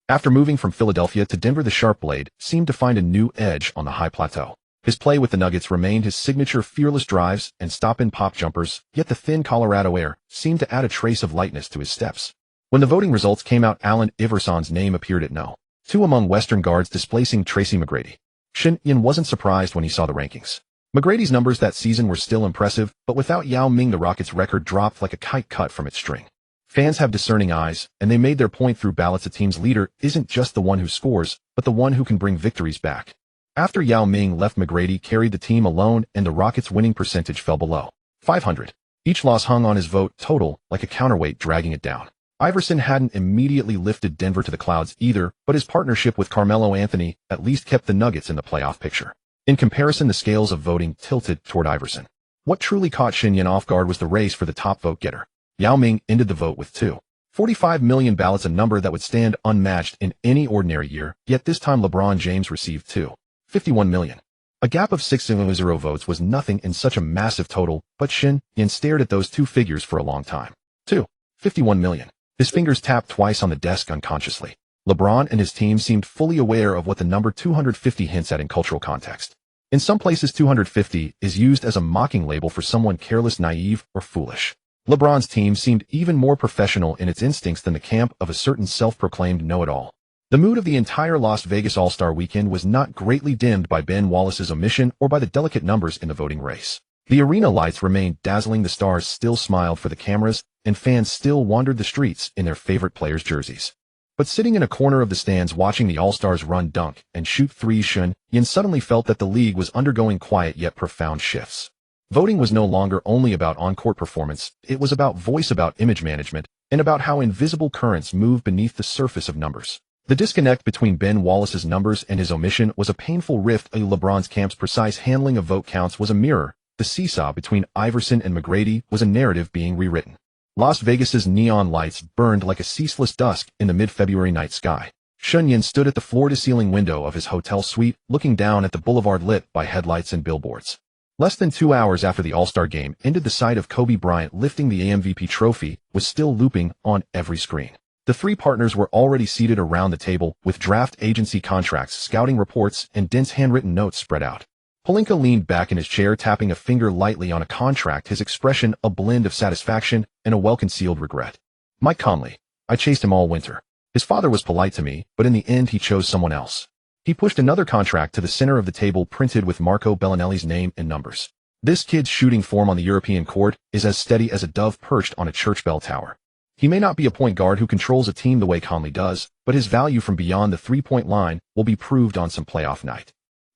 After moving from Philadelphia to Denver, the sharp blade seemed to find a new edge on the high plateau. His play with the Nuggets remained his signature fearless drives and stop-and-pop jumpers, yet the thin Colorado air seemed to add a trace of lightness to his steps. When the voting results came out, Allen Iverson's name appeared at No. 2 among Western guards, displacing Tracy McGrady. Shen Yan wasn't surprised when he saw the rankings. McGrady's numbers that season were still impressive, but without Yao Ming, the Rockets' record dropped like a kite cut from its string. Fans have discerning eyes, and they made their point through ballots. A team's leader isn't just the one who scores, but the one who can bring victories back. After Yao Ming left, McGrady carried the team alone, and the Rockets' winning percentage fell below 500. Each loss hung on his vote total like a counterweight, dragging it down. Iverson hadn't immediately lifted Denver to the clouds either, but his partnership with Carmelo Anthony at least kept the Nuggets in the playoff picture. In comparison, the scales of voting tilted toward Iverson. What truly caught Shen Yan off guard was the race for the top vote-getter. Yao Ming ended the vote with 2.45 million ballots, a number that would stand unmatched in any ordinary year, yet this time LeBron James received 2.51 million. A gap of 6.0 votes was nothing in such a massive total, but Shen Yan stared at those two figures for a long time. 2.51 million. His fingers tapped twice on the desk unconsciously. LeBron and his team seemed fully aware of what the number 250 hints at in cultural context. In some places, 250 is used as a mocking label for someone careless, naive, or foolish. LeBron's team seemed even more professional in its instincts than the camp of a certain self-proclaimed know-it-all. The mood of the entire Las Vegas All-Star weekend was not greatly dimmed by Ben Wallace's omission or by the delicate numbers in the voting race. The arena lights remained dazzling, the stars still smiled for the cameras, and fans still wandered the streets in their favorite players' jerseys. But sitting in a corner of the stands watching the All-Stars run, dunk, and shoot threes, Shen Yan suddenly felt that the league was undergoing quiet yet profound shifts. Voting was no longer only about on-court performance, it was about voice, about image management, and about how invisible currents move beneath the surface of numbers. The disconnect between Ben Wallace's numbers and his omission was a painful rift. LeBron's camp's precise handling of vote counts was a mirror. The seesaw between Iverson and McGrady was a narrative being rewritten. Las Vegas's neon lights burned like a ceaseless dusk in the mid-February night sky. Shen Yan stood at the floor-to-ceiling window of his hotel suite, looking down at the boulevard lit by headlights and billboards. Less than 2 hours after the All-Star game ended, the sight of Kobe Bryant lifting the MVP trophy was still looping on every screen. The three partners were already seated around the table, with draft agency contracts, scouting reports, and dense handwritten notes spread out. Pelinka leaned back in his chair, tapping a finger lightly on a contract, his expression a blend of satisfaction and a well-concealed regret. Mike Conley. I chased him all winter. His father was polite to me, but in the end he chose someone else. He pushed another contract to the center of the table, printed with Marco Bellinelli's name and numbers. This kid's shooting form on the European court is as steady as a dove perched on a church bell tower. He may not be a point guard who controls a team the way Conley does, but his value from beyond the three-point line will be proved on some playoff night.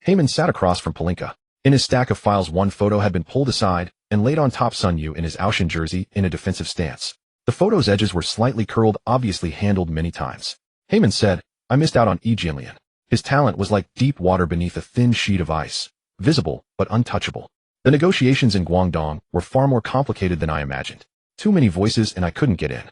Heyman sat across from Pelinka. In his stack of files, one photo had been pulled aside and laid on top. Sun Yu in his Auschen jersey in a defensive stance. The photo's edges were slightly curled, obviously handled many times. Heyman said, I missed out on Jianlian. His talent was like deep water beneath a thin sheet of ice, visible but untouchable. The negotiations in Guangdong were far more complicated than I imagined. Too many voices and I couldn't get in.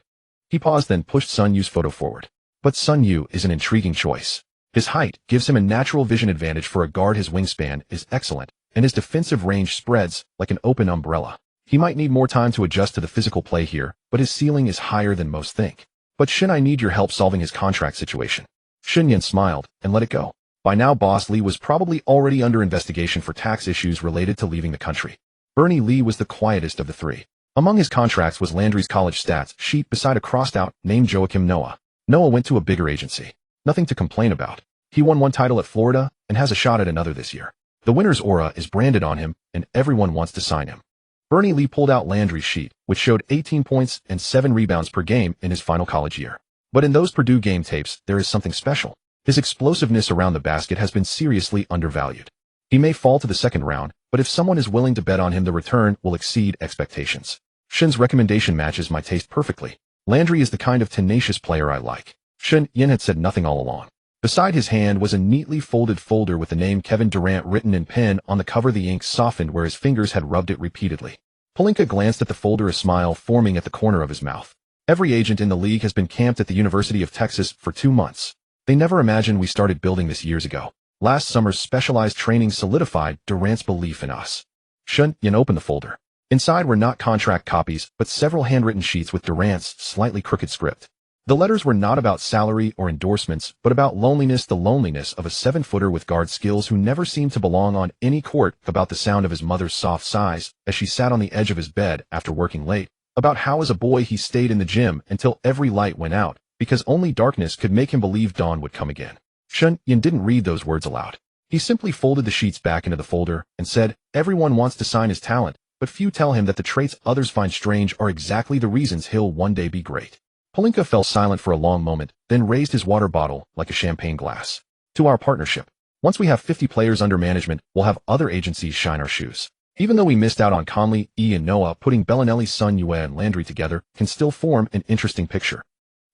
He paused, then pushed Sun Yu's photo forward. But Sun Yu is an intriguing choice. His height gives him a natural vision advantage for a guard, his wingspan is excellent, and his defensive range spreads like an open umbrella. He might need more time to adjust to the physical play here, but his ceiling is higher than most think. But Shen, I need your help solving his contract situation. Shen Yan smiled and let it go. By now, Boss Lee was probably already under investigation for tax issues related to leaving the country. Bernie Lee was the quietest of the three. Among his contracts was Landry's college stats sheet beside a crossed-out named Joakim Noah. Noah went to a bigger agency. Nothing to complain about. He won one title at Florida and has a shot at another this year. The winner's aura is branded on him, and everyone wants to sign him. Bernie Lee pulled out Landry's sheet, which showed 18 points and 7 rebounds per game in his final college year. But in those Purdue game tapes, there is something special. His explosiveness around the basket has been seriously undervalued. He may fall to the second round, but if someone is willing to bet on him, the return will exceed expectations. Shen's recommendation matches my taste perfectly. Landry is the kind of tenacious player I like. Shen Yan had said nothing all along. Beside his hand was a neatly folded folder with the name Kevin Durant written in pen on the cover. The ink softened where his fingers had rubbed it repeatedly. Pelinka glanced at the folder, a smile forming at the corner of his mouth. Every agent in the league has been camped at the University of Texas for 2 months. They never imagined we started building this years ago. Last summer's specialized training solidified Durant's belief in us. Shen Yan opened the folder. Inside were not contract copies, but several handwritten sheets with Durant's slightly crooked script. The letters were not about salary or endorsements, but about loneliness, the loneliness of a 7-footer with guard skills who never seemed to belong on any court, about the sound of his mother's soft sighs as she sat on the edge of his bed after working late, about how as a boy he stayed in the gym until every light went out, because only darkness could make him believe dawn would come again. Shen Yan didn't read those words aloud. He simply folded the sheets back into the folder and said, everyone wants to sign his talent, but few tell him that the traits others find strange are exactly the reasons he'll one day be great. Pelinka fell silent for a long moment, then raised his water bottle like a champagne glass. To our partnership. Once we have 50 players under management, we'll have other agencies shine our shoes. Even though we missed out on Conley, and Noah, putting Bellinelli, Sun Yu, and Landry together can still form an interesting picture.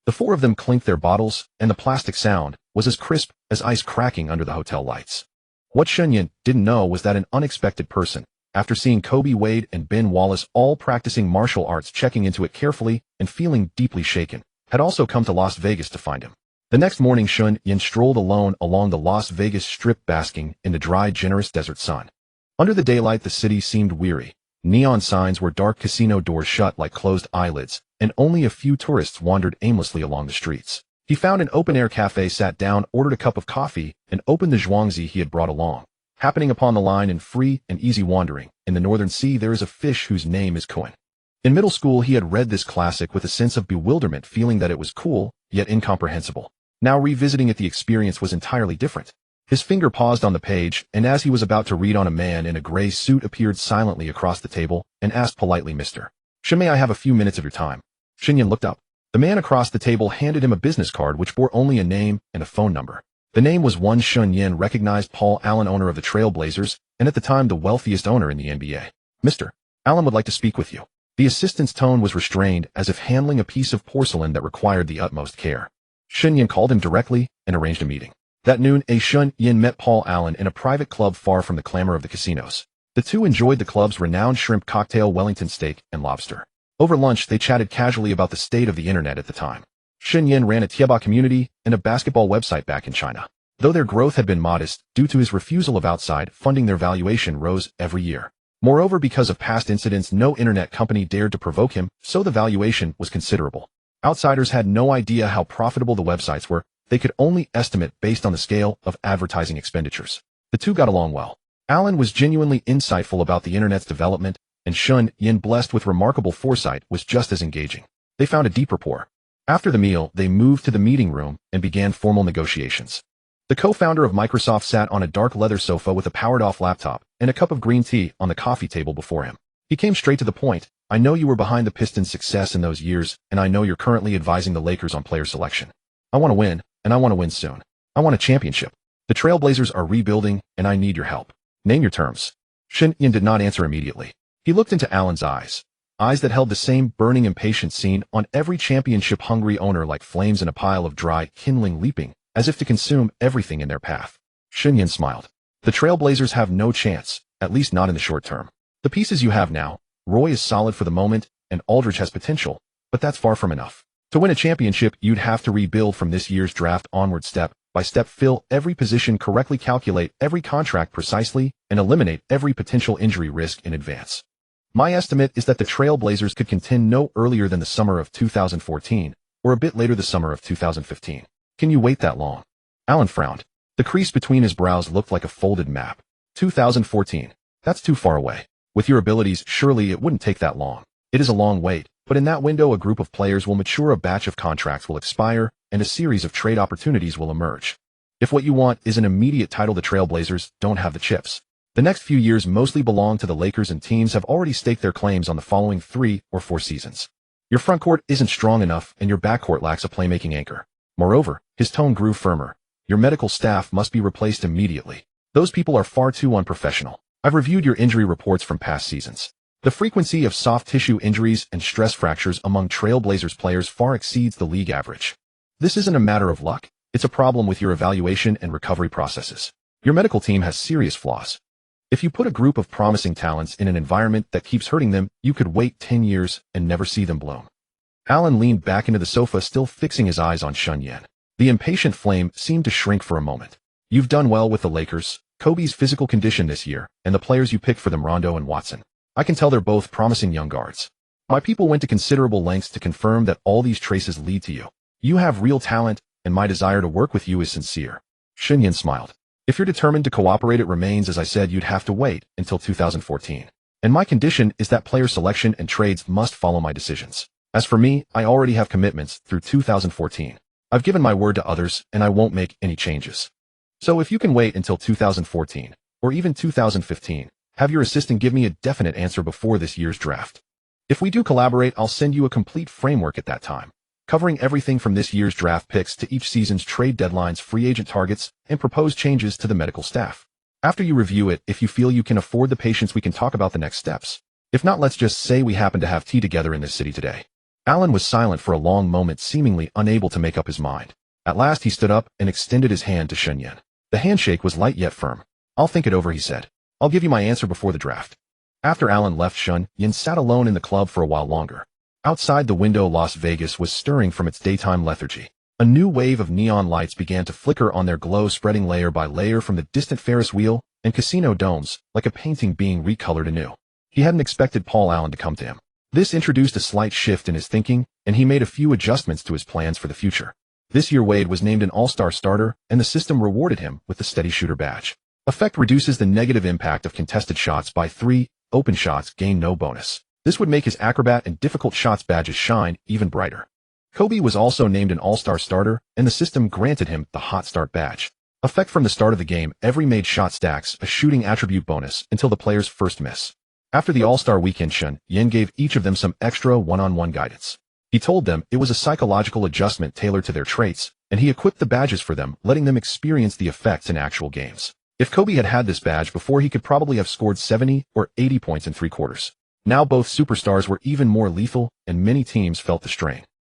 The 4 of them clinked their bottles, and the plastic sound was as crisp as ice cracking under the hotel lights. What Shen Yan didn't know was that an unexpected person, after seeing Kobe Wade and Ben Wallace all practicing martial arts, checking into it carefully, and feeling deeply shaken, had also come to Las Vegas to find him. The next morning, Shen Yan strolled alone along the Las Vegas Strip, basking in the dry, generous desert sun. Under the daylight, the city seemed weary. Neon signs were dark, casino doors shut like closed eyelids, and only a few tourists wandered aimlessly along the streets. He found an open-air cafe, sat down, ordered a cup of coffee, and opened the zhuangzi he had brought along. Happening upon the line in free and easy wandering, in the northern sea there is a fish whose name is Koen. In middle school he had read this classic with a sense of bewilderment, feeling that it was cool, yet incomprehensible. Now revisiting it, the experience was entirely different. His finger paused on the page, and as he was about to read on, a man in a gray suit appeared silently across the table and asked politely, Mr. Shen, may I have a few minutes of your time? Shen Yan looked up. The man across the table handed him a business card which bore only a name and a phone number. The name was one Shen Yan recognized: Paul Allen, owner of the Trailblazers, and at the time the wealthiest owner in the NBA. Mr. Allen would like to speak with you. The assistant's tone was restrained, as if handling a piece of porcelain that required the utmost care. Shen Yan called him directly and arranged a meeting. That noon, Shen Yan met Paul Allen in a private club far from the clamor of the casinos. The two enjoyed the club's renowned shrimp cocktail, Wellington steak, and lobster. Over lunch, they chatted casually about the state of the internet at the time. Shen Yan ran a Tieba community and a basketball website back in China. Though their growth had been modest, due to his refusal of outside funding, their valuation rose every year. Moreover, because of past incidents, no internet company dared to provoke him, so the valuation was considerable. Outsiders had no idea how profitable the websites were. They could only estimate based on the scale of advertising expenditures. The two got along well. Allen was genuinely insightful about the internet's development, and Shen Yan, blessed with remarkable foresight, was just as engaging. They found a deep rapport. After the meal, they moved to the meeting room and began formal negotiations. The co-founder of Microsoft sat on a dark leather sofa with a powered-off laptop and a cup of green tea on the coffee table before him. He came straight to the point. I know you were behind the Pistons' success in those years, and I know you're currently advising the Lakers on player selection. I want to win, and I want to win soon. I want a championship. The Trailblazers are rebuilding, and I need your help. Name your terms. Shen Yan did not answer immediately. He looked into Allen's eyes that held the same burning impatience seen on every championship-hungry owner, like flames in a pile of dry kindling leaping, as if to consume everything in their path. Shen Yan smiled. The Trailblazers have no chance, at least not in the short term. The pieces you have now, Roy is solid for the moment, and Aldridge has potential, but that's far from enough. To win a championship, you'd have to rebuild from this year's draft onward, step by step, fill every position correctly, calculate every contract precisely, and eliminate every potential injury risk in advance. My estimate is that the Trailblazers could contend no earlier than the summer of 2014, or a bit later, the summer of 2015. Can you wait that long? Allen frowned. The crease between his brows looked like a folded map. 2014. That's too far away. With your abilities, surely it wouldn't take that long. It is a long wait, but in that window a group of players will mature, a batch of contracts will expire, and a series of trade opportunities will emerge. If what you want is an immediate title, the Trailblazers don't have the chips. The next few years mostly belong to the Lakers, and teams have already staked their claims on the following 3 or 4 seasons. Your frontcourt isn't strong enough, and your backcourt lacks a playmaking anchor. Moreover, his tone grew firmer. Your medical staff must be replaced immediately. Those people are far too unprofessional. I've reviewed your injury reports from past seasons. The frequency of soft tissue injuries and stress fractures among Trailblazers players far exceeds the league average. This isn't a matter of luck. It's a problem with your evaluation and recovery processes. Your medical team has serious flaws. If you put a group of promising talents in an environment that keeps hurting them, you could wait 10 years and never see them bloom. Allen leaned back into the sofa, still fixing his eyes on Shen Yan. The impatient flame seemed to shrink for a moment. You've done well with the Lakers, Kobe's physical condition this year, and the players you picked for them, Rondo and Watson. I can tell they're both promising young guards. My people went to considerable lengths to confirm that all these traces lead to you. You have real talent, and my desire to work with you is sincere. Shen Yan smiled. If you're determined to cooperate, it remains as I said, you'd have to wait until 2014. And my condition is that player selection and trades must follow my decisions. As for me, I already have commitments through 2014. I've given my word to others, and I won't make any changes. So if you can wait until 2014, or even 2015, have your assistant give me a definite answer before this year's draft. If we do collaborate, I'll send you a complete framework at that time, covering everything from this year's draft picks to each season's trade deadlines, free agent targets, and proposed changes to the medical staff. After you review it, if you feel you can afford the patience, we can talk about the next steps. If not, let's just say we happen to have tea together in this city today. Allen was silent for a long moment, seemingly unable to make up his mind. At last he stood up and extended his hand to Shen Yan. The handshake was light yet firm. I'll think it over, he said. I'll give you my answer before the draft. After Allen left, Shen Yan sat alone in the club for a while longer. Outside the window, Las Vegas was stirring from its daytime lethargy. A new wave of neon lights began to flicker on their glow, spreading layer by layer from the distant Ferris wheel and casino domes, like a painting being recolored anew. He hadn't expected Paul Allen to come to him. This introduced a slight shift in his thinking, and he made a few adjustments to his plans for the future. This year Wade was named an all-star starter, and the system rewarded him with the steady shooter badge. Effect reduces the negative impact of contested shots by 3, open shots gain no bonus. This would make his acrobat and difficult shots badges shine even brighter. Kobe was also named an all-star starter, and the system granted him the hot start badge. Effect from the start of the game, every made shot stacks a shooting attribute bonus until the player's first miss. After the All-Star weekend, Shen Yan gave each of them some extra one-on-one guidance. He told them it was a psychological adjustment tailored to their traits, and he equipped the badges for them, letting them experience the effects in actual games. If Kobe had had this badge before, he could probably have scored 70 or 80 points in 3 quarters. Now both superstars were even more lethal, and many teams felt the strain.